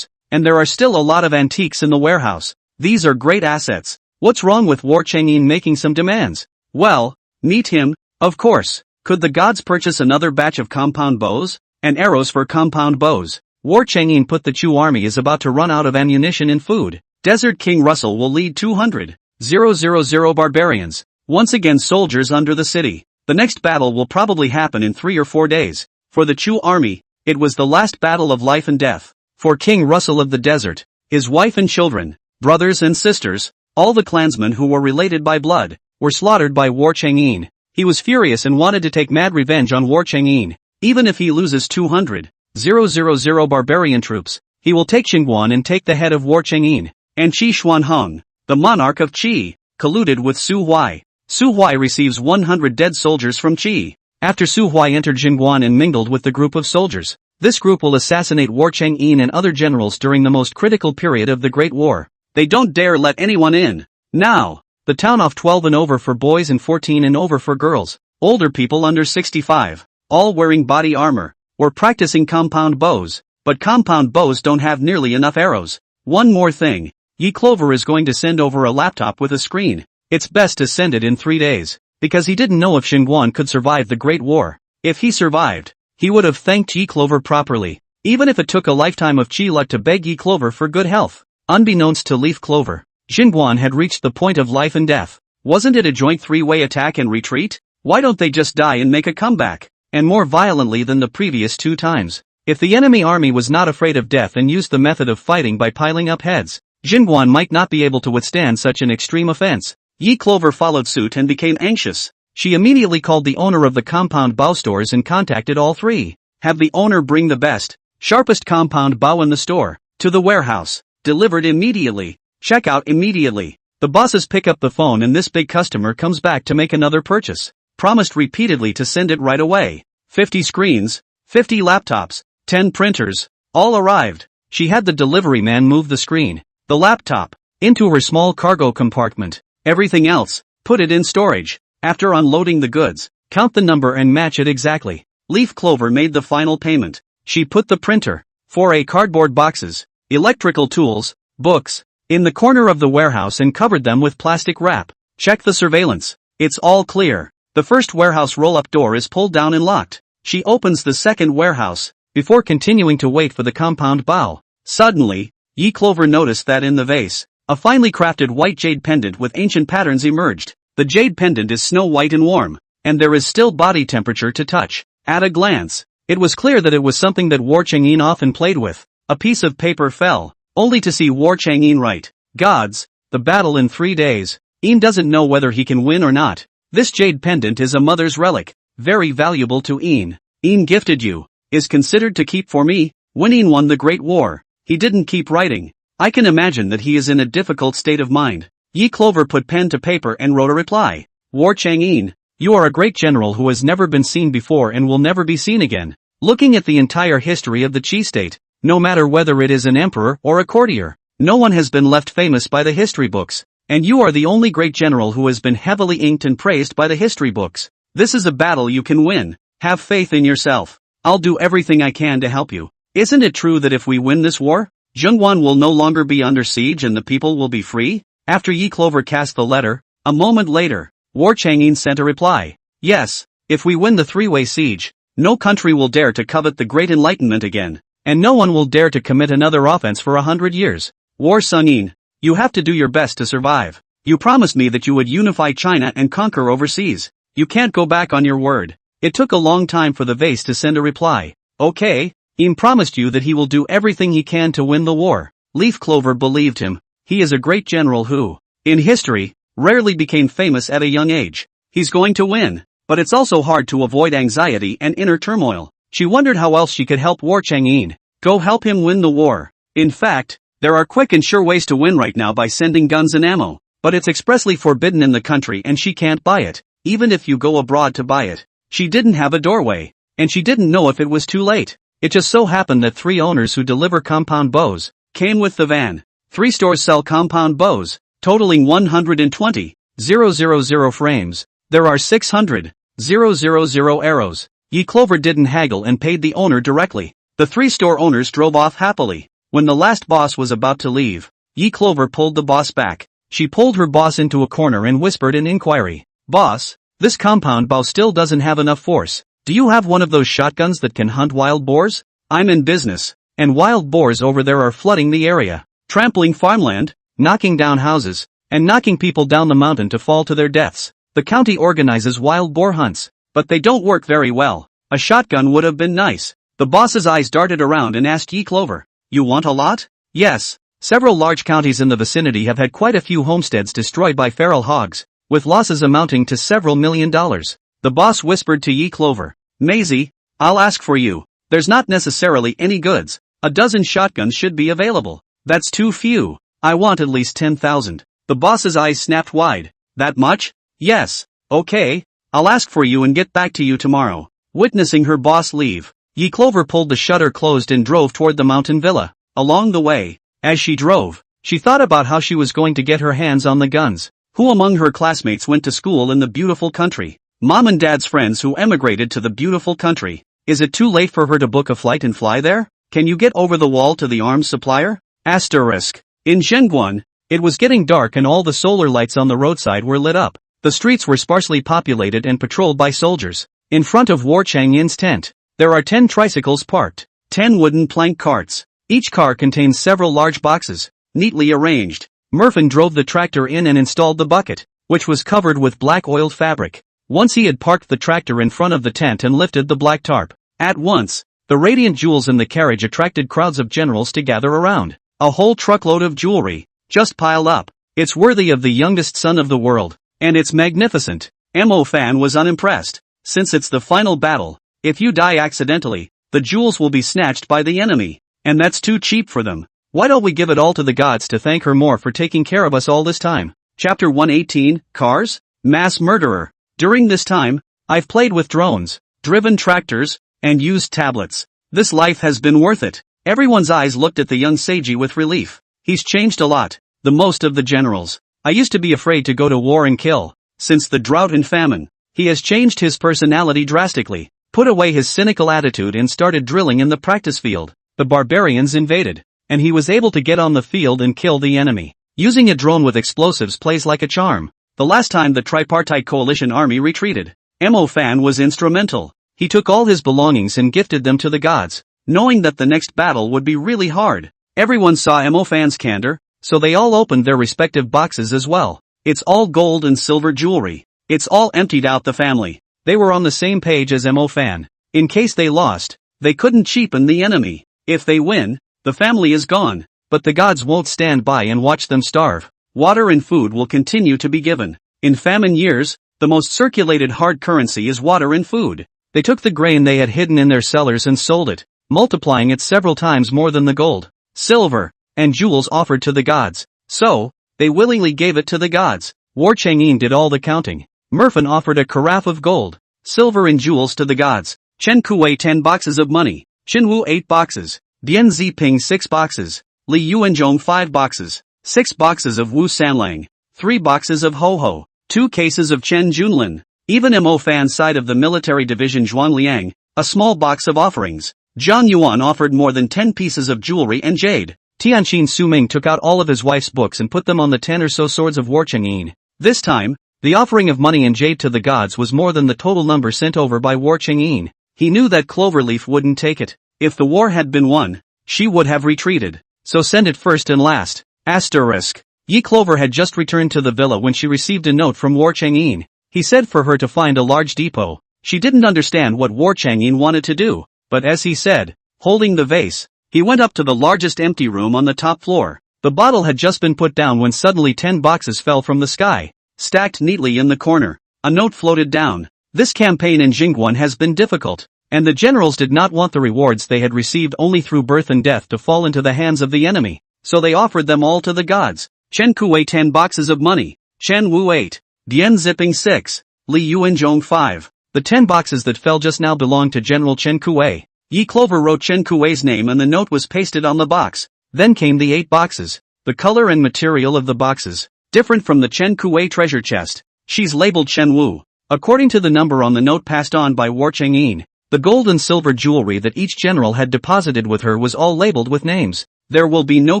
Speaker 1: and there are still a lot of antiques in the warehouse. These are great assets. What's wrong with War Chang'in making some demands? Well, meet him, of course. Could the gods purchase another batch of compound bows? And arrows for compound bows. War Chang'in put the Chu army is about to run out of ammunition and food. Desert King Russell will lead 200,000 barbarians. Once again soldiers under the city. The next battle will probably happen in 3 or 4 days. For the Chu army, it was the last battle of life and death. For King Russell of the desert, his wife and children, brothers and sisters, all the clansmen who were related by blood, were slaughtered by War Chang'in. He was furious and wanted to take mad revenge on War Chang'in. Even if he loses 200,000 barbarian troops, he will take Xingguan and take the head of War Chang'in. And Qi Xuanheng, the monarch of Qi, colluded with Su Huai. Su Huai receives 100 dead soldiers from Qi. After Su Huai entered Xingguan and mingled with the group of soldiers, this group will assassinate War Chang'in and other generals during the most critical period of the Great War. They don't dare let anyone in. Now, the town of 12 and over for boys and 14 and over for girls, older people under 65, all wearing body armor, were practicing compound bows, but compound bows don't have nearly enough arrows. One more thing, Yi Clover is going to send over a laptop with a screen. It's best to send it in 3 days, because he didn't know if Xingguan could survive the Great War. If he survived, he would have thanked Yi Clover properly, even if it took a lifetime of Qi luck to beg Yi Clover for good health. Unbeknownst to Leaf Clover, Xingguan had reached the point of life and death. Wasn't it a joint three-way attack and retreat? Why don't they just die and make a comeback? And more violently than the previous 2 times. If the enemy army was not afraid of death and used the method of fighting by piling up heads, Xingguan might not be able to withstand such an extreme offense. Yi Clover followed suit and became anxious. She immediately called the owner of the compound bow stores and contacted all 3. Have the owner bring the best, sharpest compound bow in the store, to the warehouse. Delivered immediately. Check out immediately. The bosses pick up the phone and this big customer comes back to make another purchase. Promised repeatedly to send it right away. 50 screens, 50 laptops, 10 printers, all arrived. She had the delivery man move the screen, the laptop, into her small cargo compartment. Everything else, put it in storage. After unloading the goods, count the number and match it exactly. Leaf Clover made the final payment. She put the printer, 4A cardboard boxes, electrical tools, books, in the corner of the warehouse and covered them with plastic wrap. Check the surveillance. It's all clear. The first warehouse roll-up door is pulled down and locked. She opens the second warehouse, before continuing to wait for the compound bow. Suddenly, Yi Clover noticed that in the vase, a finely crafted white jade pendant with ancient patterns emerged. The jade pendant is snow white and warm, and there is still body temperature to touch. At a glance, it was clear that it was something that War Chang'in often played with. A piece of paper fell, only to see War Chang'in write, "Gods, the battle in 3 days. Yin doesn't know whether he can win or not. This jade pendant is a mother's relic, very valuable to Yin. Yin gifted you, is considered to keep for me. When Yin won the Great War, he didn't keep writing. I can imagine that he is in a difficult state of mind." Yi Clover put pen to paper and wrote a reply. War Chang'in, you are a great general who has never been seen before and will never be seen again. Looking at the entire history of the Qi state, no matter whether it is an emperor or a courtier, no one has been left famous by the history books, and you are the only great general who has been heavily inked and praised by the history books. This is a battle you can win. Have faith in yourself. I'll do everything I can to help you. Isn't it true that if we win this war, Zhongguan will no longer be under siege and the people will be free? After Yi Clover cast the letter, a moment later, War Chang'in sent a reply. Yes, if we win the 3-way siege, no country will dare to covet the Great Enlightenment again, and no one will dare to commit another offense for 100 years. War Chang'in, you have to do your best to survive. You promised me that you would unify China and conquer overseas. You can't go back on your word. It took a long time for the vase to send a reply. Okay, Yin promised you that he will do everything he can to win the war. Leaf Clover believed him. He is a great general who, in history, rarely became famous at a young age. He's going to win, but it's also hard to avoid anxiety and inner turmoil. She wondered how else she could help War Chang'in. Go help him win the war. In fact, there are quick and sure ways to win right now by sending guns and ammo, but it's expressly forbidden in the country and she can't buy it, even if you go abroad to buy it. She didn't have a doorway, and she didn't know if it was too late. It just so happened that 3 owners who deliver compound bows came with the van. 3 stores sell compound bows, totaling 120,000 frames. There are 600,000 arrows. Yi Clover didn't haggle and paid the owner directly. The 3 store owners drove off happily. When the last boss was about to leave, Yi Clover pulled the boss back. She pulled her boss into a corner and whispered in inquiry. Boss, this compound bow still doesn't have enough force. Do you have one of those shotguns that can hunt wild boars? I'm in business, and wild boars over there are flooding the area, trampling farmland, knocking down houses, and knocking people down the mountain to fall to their deaths. The county organizes wild boar hunts, but they don't work very well. A shotgun would have been nice. The boss's eyes darted around and asked Yi Clover, you want a lot? Yes. Several large counties in the vicinity have had quite a few homesteads destroyed by feral hogs, with losses amounting to several $1 million. The boss whispered to Yi Clover, Maisie, I'll ask for you. There's not necessarily any goods. A dozen shotguns should be available. That's too few. I want at least 10,000. The boss's eyes snapped wide. That much? Yes. Okay. I'll ask for you and get back to you tomorrow. Witnessing her boss leave, Yi Clover pulled the shutter closed and drove toward the mountain villa. Along the way, as she drove, she thought about how she was going to get her hands on the guns. Who among her classmates went to school in the beautiful country? Mom and Dad's friends who emigrated to the beautiful country. Is it too late for her to book a flight and fly there? Can you get over the wall to the arms supplier? Asterisk. In Zhenguan, it was getting dark and all the solar lights on the roadside were lit up. The streets were sparsely populated and patrolled by soldiers. In front of War Changyin's tent, there are 10 tricycles parked, 10 wooden plank carts. Each car contains several large boxes, neatly arranged. Murphin drove the tractor in and installed the bucket, which was covered with black oiled fabric. Once he had parked the tractor in front of the tent and lifted the black tarp, at once, the radiant jewels in the carriage attracted crowds of generals to gather around. A whole truckload of jewelry, just piled up. It's worthy of the youngest son of the world, and it's magnificent. Mo Fan was unimpressed. Since it's the final battle, if you die accidentally, the jewels will be snatched by the enemy. And that's too cheap for them. Why don't we give it all to the gods to thank her more for taking care of us all this time? Chapter 118, Cars? Mass Murderer. During this time, I've played with drones, driven tractors, and used tablets. This life has been worth it. Everyone's eyes looked at the young Seiji with relief. He's changed a lot, the most of the generals. I used to be afraid to go to war and kill. Since the drought and famine, he has changed his personality drastically, put away his cynical attitude and started drilling in the practice field. The barbarians invaded, and he was able to get on the field and kill the enemy. Using a drone with explosives plays like a charm. The last time the tripartite coalition army retreated, Mo Fan was instrumental. He took all his belongings and gifted them to the gods, knowing that the next battle would be really hard. Everyone saw Mo Fan's candor, so they all opened their respective boxes as well. It's all gold and silver jewelry. It's all emptied out the family. They were on the same page as Mo Fan. In case they lost, they couldn't cheapen the enemy. If they win, the family is gone, but the gods won't stand by and watch them starve. Water and food will continue to be given. In famine years, the most circulated hard currency is water and food. They took the grain they had hidden in their cellars and sold it, multiplying it several times more than the gold, silver, and jewels offered to the gods. So, they willingly gave it to the gods. War Changyin did all the counting. Murphin offered a carafe of gold, silver and jewels to the gods. Chen Kuwei 10 boxes of money. Qinwu 8 boxes, Dian Ziping 6 boxes, Li Yuanzhong 5 boxes, 6 boxes of Wu Sanlang, 3 boxes of Ho Ho, 2 cases of Chen Junlin, even Mo Fan's side of the military division Zhuang Liang, a small box of offerings. Zhang Yuan offered more than 10 pieces of jewelry and jade. Tianqin Suming took out all of his wife's books and put them on the 10 or so swords of War Changyin. This time, the offering of money and jade to the gods was more than the total number sent over by War Changyin. He knew that Cloverleaf wouldn't take it. If the war had been won, she would have retreated. So send it first and last. Asterisk. Yi Clover had just returned to the villa when she received a note from War Changyin. He said for her to find a large depot. She didn't understand what War Changyin wanted to do, but as he said, holding the vase, he went up to the largest empty room on the top floor. The bottle had just been put down when suddenly 10 boxes fell from the sky, stacked neatly in the corner. A note floated down. This campaign in Jingguan has been difficult, and the generals did not want the rewards they had received only through birth and death to fall into the hands of the enemy, so they offered them all to the gods. Chen Kuwei 10 boxes of money, Chen Wu 8, Dian Ziping 6, Li Yuanzhong 5. The 10 boxes that fell just now belonged to General Chen Kuwei. Yi Clover wrote Chen Kuwei's name and the note was pasted on the box. Then came the 8 boxes. The color and material of the boxes, different from the Chen Kuwei treasure chest. She's labeled Chen Wu, according to the number on the note passed on by War Changyin. The gold and silver jewelry that each general had deposited with her was all labeled with names. There will be no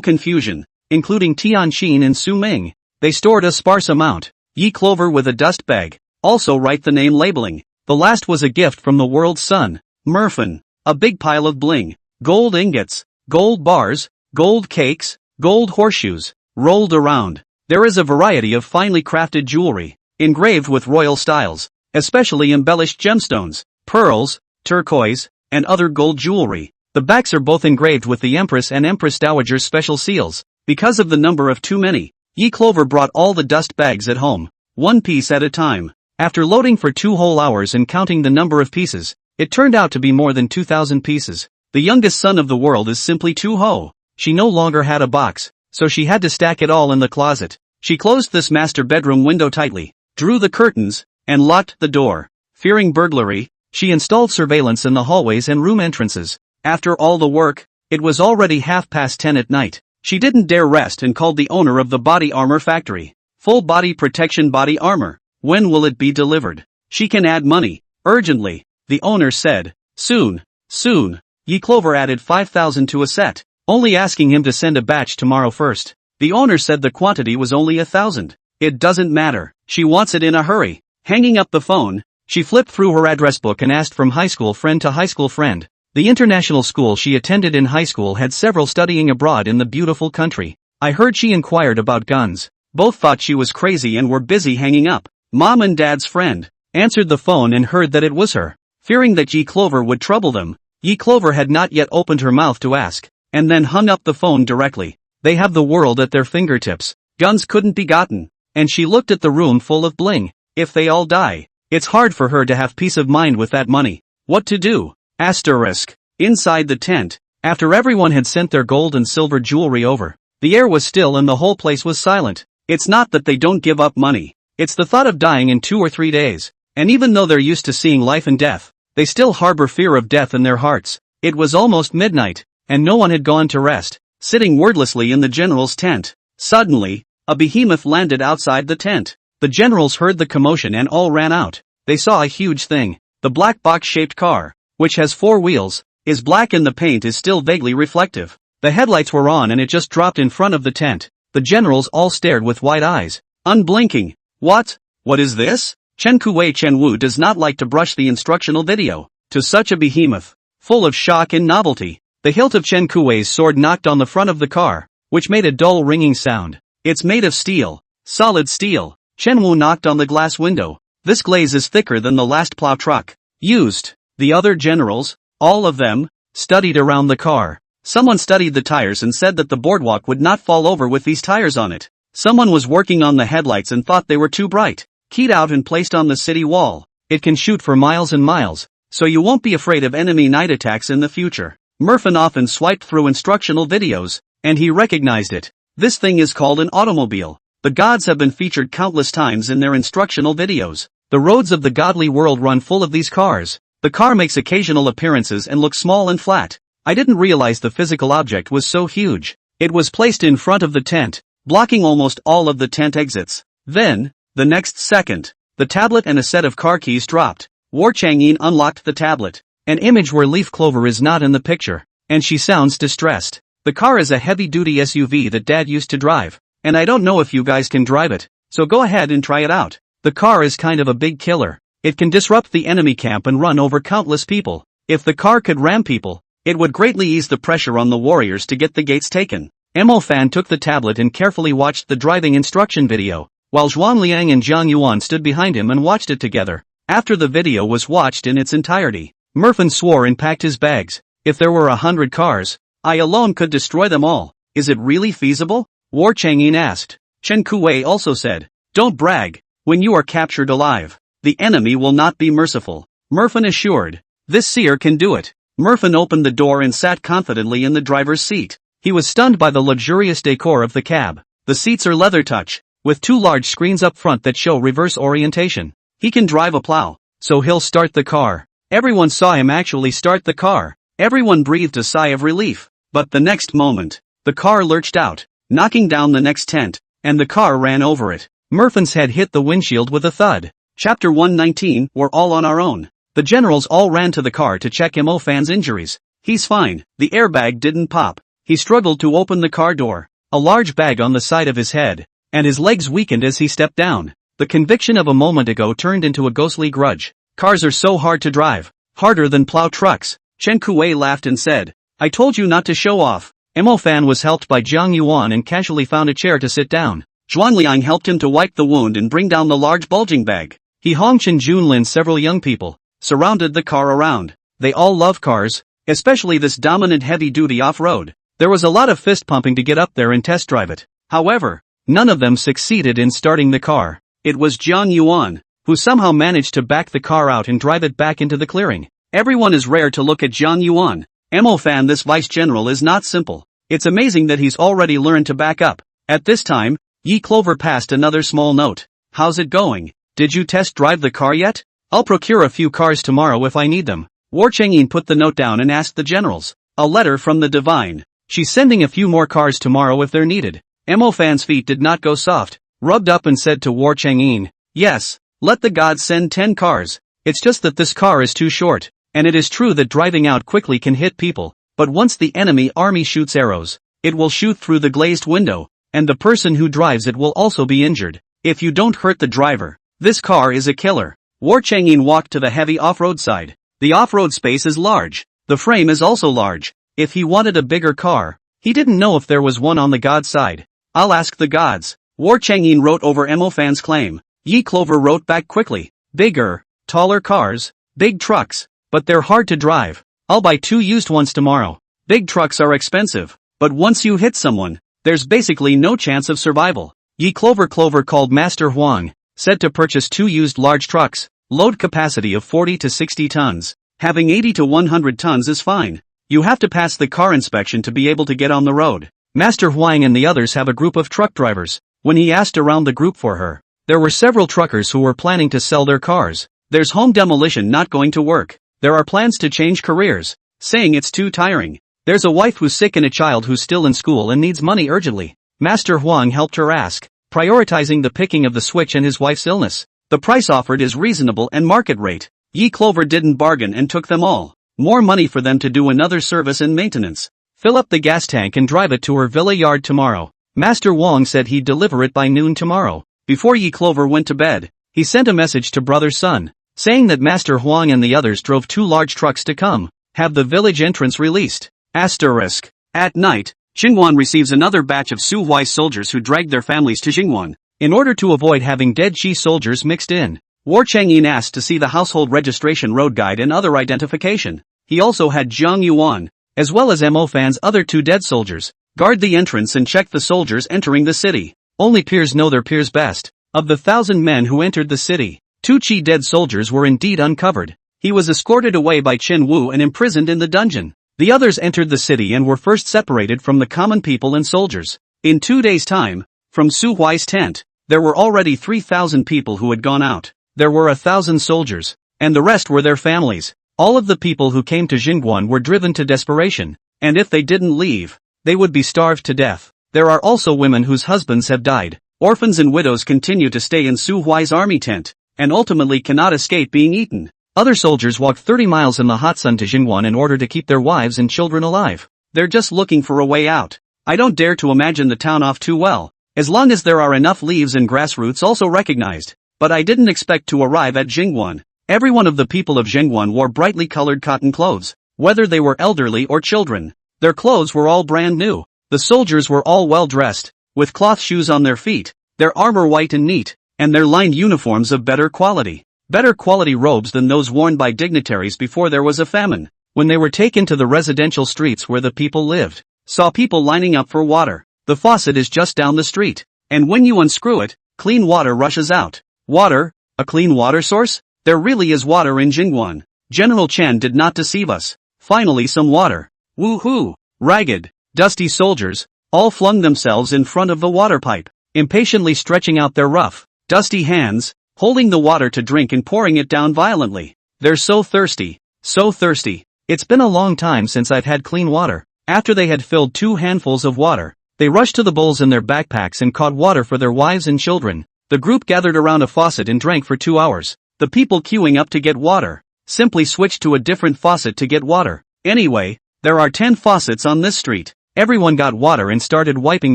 Speaker 1: confusion, including Tianqin and Su Ming. They stored a sparse amount. Ye Clover with a dust bag. Also write the name labeling. The last was a gift from the world's son, Merfin. A big pile of bling. Gold ingots, gold bars, gold cakes, gold horseshoes, rolled around. There is a variety of finely crafted jewelry, engraved with royal styles, especially embellished gemstones, pearls, turquoise, and other gold jewelry. The backs are both engraved with the Empress and Empress Dowager's special seals. Because of the number of too many, Ye Clover brought all the dust bags at home, one piece at a time. After loading for 2 whole hours and counting the number of pieces, it turned out to be more than 2,000 pieces. The youngest son of the world is simply too ho. She no longer had a box, so she had to stack it all in the closet. She closed this master bedroom window tightly, drew the curtains, and locked the door. Fearing burglary, she installed surveillance in the hallways and room entrances. After all the work, it was already 10:30 at night. She didn't dare rest and called the owner of the body armor factory. Full body protection body armor. When will it be delivered? She can add money, urgently. The owner said, soon, soon. Ye Clover added 5,000 to a set, only asking him to send a batch tomorrow first. The owner said the quantity was only 1,000. It doesn't matter, she wants it in a hurry. Hanging up the phone, she flipped through her address book and asked from high school friend to high school friend. The international school she attended in high school had several studying abroad in the beautiful country. I heard she inquired about guns. Both thought she was crazy and were busy hanging up. Mom and Dad's friend answered the phone and heard that it was her. Fearing that Ye Clover would trouble them, Ye Clover had not yet opened her mouth to ask, and then hung up the phone directly. They have the world at their fingertips. Guns couldn't be gotten. And she looked at the room full of bling. If they all die, it's hard for her to have peace of mind with that money. What to do? Asterisk. Inside the tent, after everyone had sent their gold and silver jewelry over, the air was still and the whole place was silent. It's not that they don't give up money. It's the thought of dying in 2 or 3 days. And even though they're used to seeing life and death, they still harbor fear of death in their hearts. It was almost midnight, and no one had gone to rest. Sitting wordlessly in the general's tent, suddenly, a behemoth landed outside the tent. The generals heard the commotion and all ran out. They saw a huge thing. The black box-shaped car, which has 4 wheels, is black and the paint is still vaguely reflective. The headlights were on and it just dropped in front of the tent. The generals all stared with wide eyes, unblinking. What? What is this? Chen Wu does not like to brush the instructional video. To such a behemoth, full of shock and novelty, the hilt of Chen Kuei's sword knocked on the front of the car, which made a dull ringing sound. It's made of steel, solid steel. Chen Wu knocked on the glass window. This glaze is thicker than the last plow truck used. The other generals, all of them, studied around the car. Someone studied the tires and said that the boardwalk would not fall over with these tires on it. Someone was working on the headlights and thought they were too bright. Keyed out and placed on the city wall. It can shoot for miles and miles, so you won't be afraid of enemy night attacks in the future. Merfin often swiped through instructional videos, and he recognized it. This thing is called an automobile. The gods have been featured countless times in their instructional videos. The roads of the godly world run full of these cars. The car makes occasional appearances and looks small and flat. I didn't realize the physical object was so huge. It was placed in front of the tent, blocking almost all of the tent exits. Then, the next second, the tablet and a set of car keys dropped. War Chang'in unlocked the tablet. An image where Leaf Clover is not in the picture, and she sounds distressed. The car is a heavy-duty SUV that Dad used to drive, and I don't know if you guys can drive it, so go ahead and try it out. The car is kind of a big killer. It can disrupt the enemy camp and run over countless people. If the car could ram people, it would greatly ease the pressure on the warriors to get the gates taken. Mo Fan took the tablet and carefully watched the driving instruction video, while Zhuang Liang and Jiang Yuan stood behind him and watched it together. After the video was watched in its entirety, Merfin swore and packed his bags. If there were 100 cars, I alone could destroy them all. Is it really feasible? War Chang'in asked. Chen Kuei also said, don't brag. When you are captured alive, the enemy will not be merciful. Merfin assured, this seer can do it. Merfin opened the door and sat confidently in the driver's seat. He was stunned by the luxurious decor of the cab. The seats are leather touch, with 2 large screens up front that show reverse orientation. He can drive a plow, so he'll start the car. Everyone saw him actually start the car. Everyone breathed a sigh of relief. But the next moment, the car lurched out, knocking down the next tent, and the car ran over it. Merfin's head hit the windshield with a thud. Chapter 119, we're all on our own. The generals all ran to the car to check Mo Fan's injuries. He's fine, the airbag didn't pop. He struggled to open the car door, a large bag on the side of his head, and his legs weakened as he stepped down. The conviction of a moment ago turned into a ghostly grudge. Cars are so hard to drive, harder than plow trucks. Chen Kuei laughed and said, I told you not to show off. Mo Fan was helped by Jiang Yuan and casually found a chair to sit down. Zhuanliang helped him to wipe the wound and bring down the large bulging bag. He Hongchen Junlin several young people surrounded the car around. They all love cars, especially this dominant heavy-duty off-road. There was a lot of fist-pumping to get up there and test drive it. However, none of them succeeded in starting the car. It was Jiang Yuan, who somehow managed to back the car out and drive it back into the clearing. Everyone is rare to look at Jiang Yuan. Mo Fan, this vice general, is not simple. It's amazing that he's already learned to back up. At this time, Yi Clover passed another small note. How's it going? Did you test drive the car yet? I'll procure a few cars tomorrow if I need them. War Chengyin put the note down and asked the generals. A letter from the divine. She's sending a few more cars tomorrow if they're needed. Mo Fan's feet did not go soft, rubbed up and said to War Chengyin, yes, let the gods send 10 cars. It's just that this car is too short, and it is true that driving out quickly can hit people, but once the enemy army shoots arrows, it will shoot through the glazed window, and the person who drives it will also be injured. If you don't hurt the driver, this car is a killer. War Chengyin walked to the heavy off-road side. The off-road space is large. The frame is also large. If he wanted a bigger car, he didn't know if there was one on the god side. I'll ask the gods. War Chengyin wrote over Mo Fan's claim. Yi Clover wrote back quickly. Bigger, taller cars, big trucks, but they're hard to drive. I'll buy 2 used ones tomorrow. Big trucks are expensive, but once you hit someone, there's basically no chance of survival. Yi Clover called Master Huang, said to purchase 2 used large trucks, load capacity of 40 to 60 tons. Having 80 to 100 tons is fine. You have to pass the car inspection to be able to get on the road. Master Huang and the others have a group of truck drivers. When he asked around the group for her, there were several truckers who were planning to sell their cars. There's home demolition not going to work. There are plans to change careers, saying it's too tiring. There's a wife who's sick and a child who's still in school and needs money urgently. Master Huang helped her ask, prioritizing the picking of the switch and his wife's illness. The price offered is reasonable and market rate. Yi Clover didn't bargain and took them all. More money for them to do another service and maintenance. Fill up the gas tank and drive it to her villa yard tomorrow. Master Wang said he'd deliver it by noon tomorrow. Before Yi Clover went to bed, he sent a message to Brother Sun, saying that Master Huang and the others drove 2 large trucks to come have the village entrance released. Asterisk. At night, Xingguan receives another batch of Su Huai soldiers who dragged their families to Xingguan. In order to avoid having dead Qi soldiers mixed in, War Chengyin asked to see the household registration road guide and other identification. He also had Jiang Yuan, as well as Mo Fan's other 2 dead soldiers, guard the entrance and check the soldiers entering the city. Only peers know their peers best. Of the 1,000 men who entered the city, 2 Qi dead soldiers were indeed uncovered. He was escorted away by Chen Wu and imprisoned in the dungeon. The others entered the city and were first separated from the common people and soldiers. In 2 days' time, from Su Huai's tent, there were already 3,000 people who had gone out. There were 1,000 soldiers, and the rest were their families. All of the people who came to Xingguan were driven to desperation, and if they didn't leave, they would be starved to death. There are also women whose husbands have died. Orphans and widows continue to stay in Su Huai's army tent, and ultimately cannot escape being eaten. Other soldiers walked 30 miles in the hot sun to Xingguan in order to keep their wives and children alive. They're just looking for a way out. I don't dare to imagine the town off too well, as long as there are enough leaves and grass roots also recognized. But I didn't expect to arrive at Xingguan. Every one of the people of Xingguan wore brightly colored cotton clothes, whether they were elderly or children. Their clothes were all brand new. The soldiers were all well dressed, with cloth shoes on their feet, their armor white and neat, and their lined uniforms of better quality robes than those worn by dignitaries before there was a famine. When they were taken to the residential streets where the people lived, saw people lining up for water. The faucet is just down the street, and when you unscrew it, clean water rushes out. Water? A clean water source? There really is water in Xingguan. General Chen did not deceive us. Finally some water. Woohoo! Ragged, dusty soldiers, all flung themselves in front of the water pipe, impatiently stretching out their rough, dusty hands, holding the water to drink and pouring it down violently. They're so thirsty, so thirsty. It's been a long time since I've had clean water. After they had filled 2 handfuls of water, they rushed to the bowls in their backpacks and caught water for their wives and children. The group gathered around a faucet and drank for 2 hours. The people queuing up to get water simply switched to a different faucet to get water. Anyway, there are 10 faucets on this street, Everyone got water and started wiping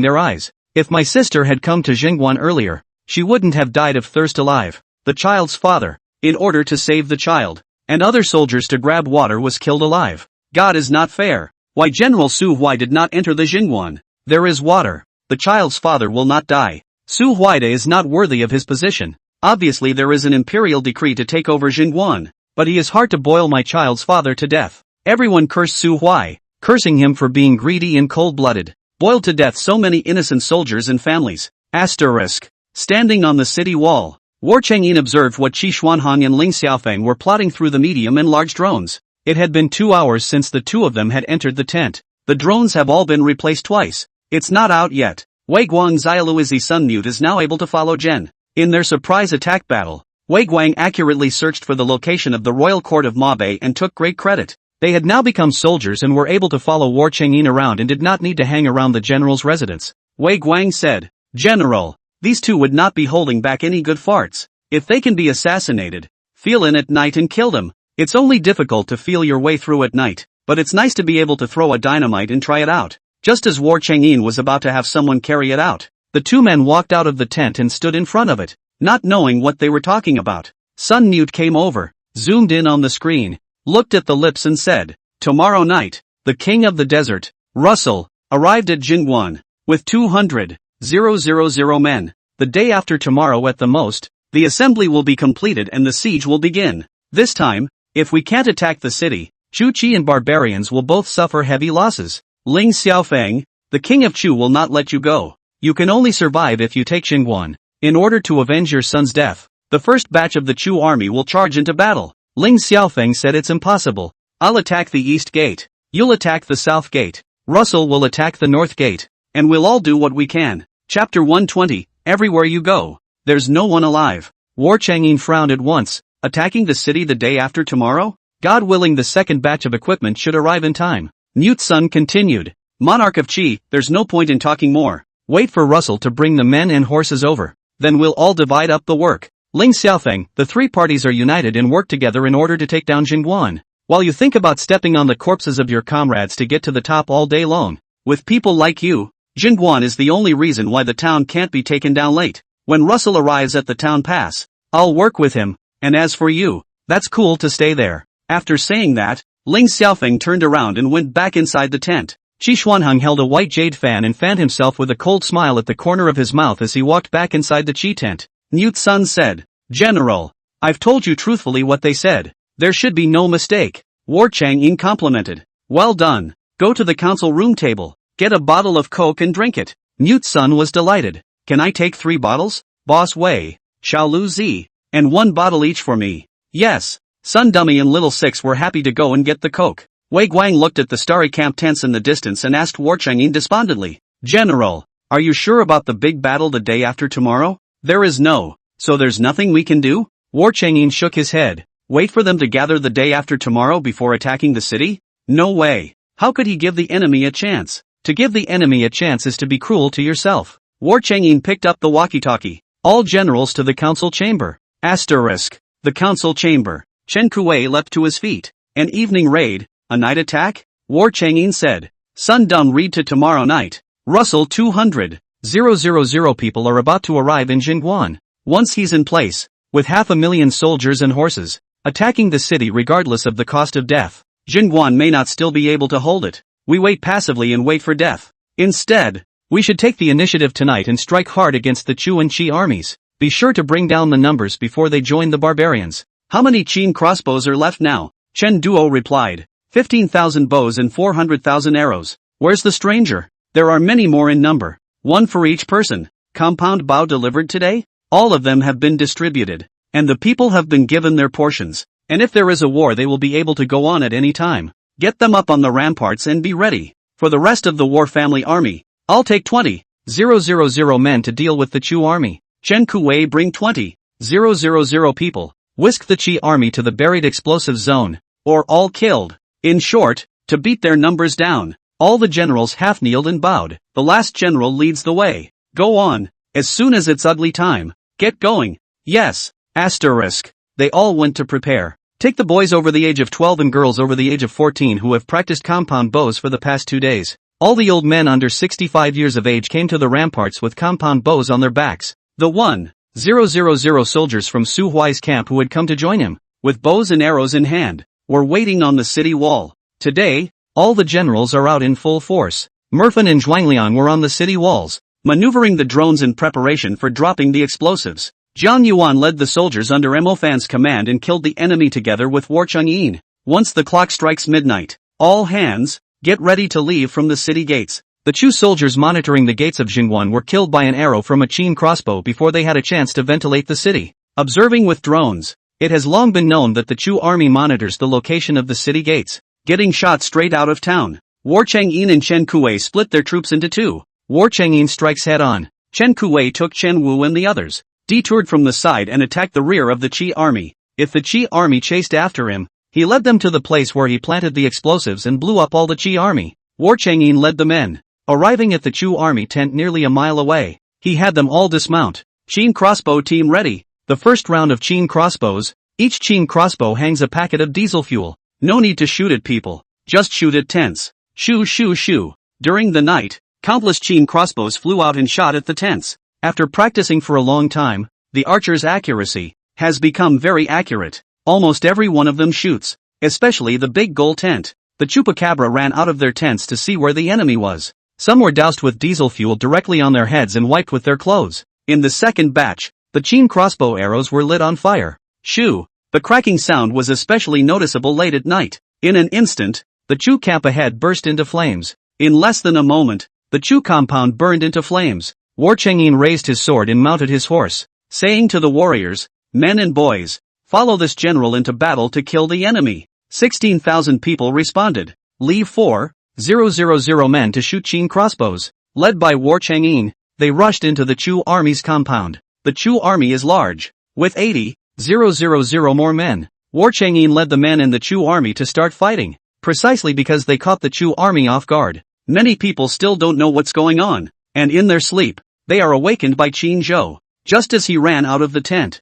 Speaker 1: their eyes. If my sister had come to Jingguan earlier, she wouldn't have died of thirst alive. The child's father, in order to save the child, and other soldiers to grab water, was killed alive. God is not fair. Why General Su Huai did not enter the Jingguan? There is water. The child's father will not die. Su Huaide is not worthy of his position. Obviously there is an imperial decree to take over Jingguan, but he is hard to boil my child's father to death. Everyone cursed Su Huai, cursing him for being greedy and cold-blooded. Boiled to death so many innocent soldiers and families. Asterisk. Standing on the city wall, War Changyin observed what Qi Xuanhong and Ling Xiaofeng were plotting through the medium and large drones. It had been 2 hours since the two of them had entered the tent. The drones have all been replaced twice. It's not out yet. Wei Guang Xiaoluizi Sun Mute is now able to follow Zhen. In their surprise attack battle, Wei Guang accurately searched for the location of the royal court of Mabe and took great credit. They had now become soldiers and were able to follow War Changyin around and did not need to hang around the general's residence. Wei Guang said, "General, these two would not be holding back any good farts. If they can be assassinated, feel in at night and kill them. It's only difficult to feel your way through at night, but it's nice to be able to throw a dynamite and try it out." Just as War Changyin was about to have someone carry it out, the two men walked out of the tent and stood in front of it, not knowing what they were talking about. Sun Mute came over, zoomed in on the screen, looked at the lips and said, "Tomorrow night, the king of the desert, Russell, arrived at Jingguan, with 200,000 men. The day after tomorrow at the most, the assembly will be completed and the siege will begin. This time, if we can't attack the city, Chu Qi and barbarians will both suffer heavy losses. Ling Xiaofeng, the king of Chu will not let you go. You can only survive if you take Jingguan. In order to avenge your son's death, the first batch of the Chu army will charge into battle." Ling Xiaofeng said, "It's impossible. I'll attack the east gate. You'll attack the south gate. Russell will attack the north gate. And we'll all do what we can." Chapter 120, Everywhere you go, there's no one alive. War Changyin frowned at once. Attacking the city the day after tomorrow? God willing, the second batch of equipment should arrive in time. Mute Sun continued. "Monarch of Qi, there's no point in talking more. Wait for Russell to bring the men and horses over. Then we'll all divide up the work." Ling Xiaofeng, the three parties are united and work together in order to take down Jingguan. While you think about stepping on the corpses of your comrades to get to the top all day long, with people like you, Jingguan is the only reason why the town can't be taken down late. When Russell arrives at the town pass, I'll work with him, and as for you, that's cool to stay there. After saying that, Ling Xiaofeng turned around and went back inside the tent. Qi Xuanhong held a white jade fan and fanned himself with a cold smile at the corner of his mouth as he walked back inside the Qi tent. Mute Sun said, "General, I've told you truthfully what they said. There should be no mistake." War Changyin complimented. "Well done. Go to the council room table, get a bottle of Coke and drink it." Mute Sun was delighted. "Can I take 3 bottles? Boss Wei, Xiaolu Zi, and 1 bottle each for me?" "Yes." Sun Dummy and Little Six were happy to go and get the Coke. Wei Guang looked at the starry camp tents in the distance and asked War Changyin despondently, "General, are you sure about the big battle the day after tomorrow?" "There is no, so there's nothing we can do?" War Changyin shook his head. "Wait for them to gather the day after tomorrow before attacking the city? No way. How could he give the enemy a chance? To give the enemy a chance is to be cruel to yourself." War Changyin picked up the walkie-talkie. "All generals to the council chamber." Asterisk. The council chamber. Chen Kuei leapt to his feet. "An evening raid, a night attack?" War Changyin said. "Sun Dum read to tomorrow night. Russell 200,000 people are about to arrive in Jingguan. Once he's in place, with 500,000 soldiers and horses, attacking the city regardless of the cost of death, Jingguan may not still be able to hold it. We wait passively and wait for death. Instead, we should take the initiative tonight and strike hard against the Chu and Qi armies. Be sure to bring down the numbers before they join the barbarians." "How many Qin crossbows are left now?" Chen Duo replied. 15,000 bows and 400,000 arrows. "Where's the stranger?" "There are many more in number. 1 for each person." "Compound bow delivered today?" "All of them have been distributed. And the people have been given their portions. And if there is a war they will be able to go on at any time. Get them up on the ramparts and be ready. For the rest of the war family army, I'll take 20,000 men to deal with the Chu army. Chen Kuei bring 20,000 people. Whisk the Qi army to the buried explosive zone, or all killed. In short, to beat their numbers down." All the generals half-kneeled and bowed. The last general leads the way. "Go on, as soon as it's ugly time. Get going." "Yes." Asterisk. They all went to prepare. Take the boys over the age of 12 and girls over the age of 14 who have practiced compound bows for the past 2 days. All the old men under 65 years of age came to the ramparts with compound bows on their backs. The 1,000 soldiers from Su Huai's camp who had come to join him, with bows and arrows in hand, were waiting on the city wall. Today, all the generals are out in full force. Merfan and Zhuangliang were on the city walls, maneuvering the drones in preparation for dropping the explosives. Jiang Yuan led the soldiers under Mo Fan's command and killed the enemy together with War Chengyin. Once the clock strikes midnight, all hands, get ready to leave from the city gates. The Chu soldiers monitoring the gates of Jingwan were killed by an arrow from a Qin crossbow before they had a chance to ventilate the city. Observing with drones, it has long been known that the Chu army monitors the location of the city gates, getting shot straight out of town. War Chengyin and Chen Kuei split their troops into two. War Chengyin strikes head-on. Chen Kuei took Chen Wu and the others, detoured from the side and attacked the rear of the Qi army. If the Qi army chased after him, he led them to the place where he planted the explosives and blew up all the Qi army. War Chengyin led the men, arriving at the Chu army tent nearly a mile away. He had them all dismount. Qin crossbow team ready. The first round of Qin crossbows, each Qin crossbow hangs a packet of diesel fuel. No need to shoot at people, just shoot at tents. Shoo shoo shoo. During the night, countless Qin crossbows flew out and shot at the tents. After practicing for a long time, the archer's accuracy has become very accurate. Almost every one of them shoots, especially the big goal tent. The chupacabra ran out of their tents to see where the enemy was. Some were doused with diesel fuel directly on their heads and wiped with their clothes. In the second batch, the Qin crossbow arrows were lit on fire. Shoo! The cracking sound was especially noticeable late at night. In an instant, the Chu camp ahead burst into flames. In less than a moment, the Chu compound burned into flames. War Chengyin raised his sword and mounted his horse, saying to the warriors, "Men and boys, follow this general into battle to kill the enemy." 16,000 people responded. Leave 4,000 men to shoot Qin crossbows. Led by War Chengyin, they rushed into the Chu army's compound. The Chu army is large, with 80,000 more men. War Chengyin led the men in the Chu army to start fighting, precisely because they caught the Chu army off guard. Many people still don't know what's going on, and in their sleep, they are awakened by Qin Zhou. Just as he ran out of the tent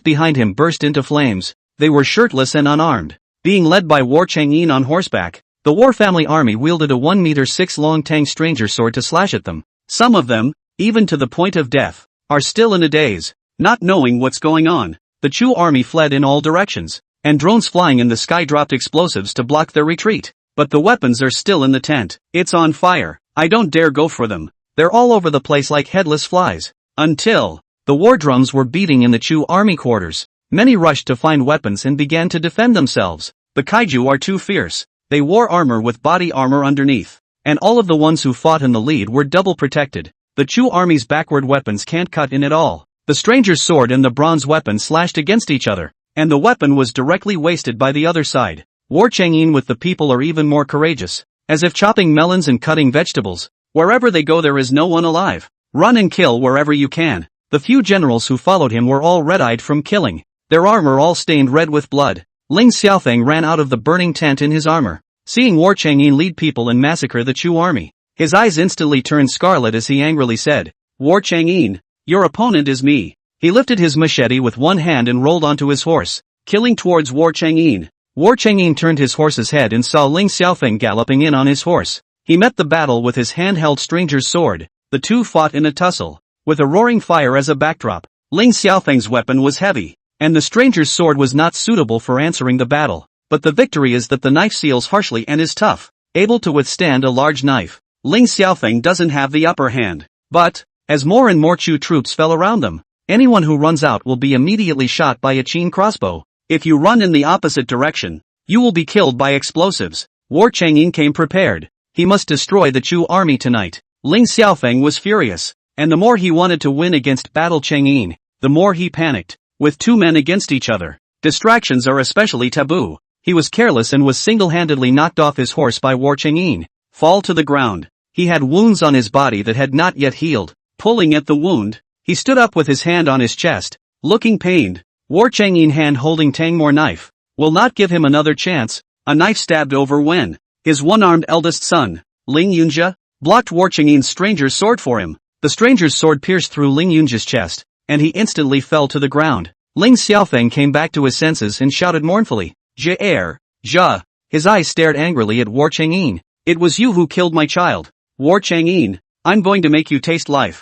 Speaker 1: behind him burst into flames. They were shirtless and unarmed. Being led by War Chengyin on horseback, the War family army wielded a 1.6 meter long Tang stranger sword to slash at them. Some of them, even to the point of death, are still in a daze, not knowing what's going on. The Chu army fled in all directions, and drones flying in the sky dropped explosives to block their retreat. But the weapons are still in the tent. It's on fire. I don't dare go for them. They're all over the place like headless flies. Until the war drums were beating in the Chu army quarters. Many rushed to find weapons and began to defend themselves. The kaiju are too fierce. They wore armor with body armor underneath, and all of the ones who fought in the lead were double protected. The Chu army's backward weapons can't cut in at all. The stranger's sword and the bronze weapon slashed against each other, and the weapon was directly wasted by the other side. War Chengyin with the people are even more courageous, as if chopping melons and cutting vegetables. Wherever they go there is no one alive. Run and kill wherever you can. The few generals who followed him were all red-eyed from killing, their armor all stained red with blood. Ling Xiaofeng ran out of the burning tent in his armor. Seeing War Chengyin lead people and massacre the Chu army, his eyes instantly turned scarlet as he angrily said, "War Chengyin, your opponent is me." He lifted his machete with one hand and rolled onto his horse, killing towards War Chengyin. War Chengyin turned his horse's head and saw Ling Xiaofeng galloping in on his horse. He met the battle with his handheld stranger's sword. The two fought in a tussle, with a roaring fire as a backdrop. Ling Xiaofeng's weapon was heavy, and the stranger's sword was not suitable for answering the battle. But the victory is that the knife seals harshly and is tough, able to withstand a large knife. Ling Xiaofeng doesn't have the upper hand. But, as more and more Chu troops fell around them, anyone who runs out will be immediately shot by a Qin crossbow. If you run in the opposite direction, you will be killed by explosives. War Chengyin came prepared. He must destroy the Chu army tonight. Ling Xiaofeng was furious, and the more he wanted to win against Battle Chengyin, the more he panicked. With two men against each other, distractions are especially taboo. He was careless and was single-handedly knocked off his horse by War Chengyin. Fall to the ground. He had wounds on his body that had not yet healed. Pulling at the wound, he stood up with his hand on his chest, looking pained. War Chengyin hand holding Tangmore knife, will not give him another chance. A knife stabbed over Wen, his one-armed eldest son, Ling Yunjia, blocked War Chengyin's stranger's sword for him. The stranger's sword pierced through Ling Yunjia's chest, and he instantly fell to the ground. Ling Xiaofeng came back to his senses and shouted mournfully, "Jia." His eyes stared angrily at War Chengyin. It was you who killed my child. War Chang'en, I'm going to make you taste life.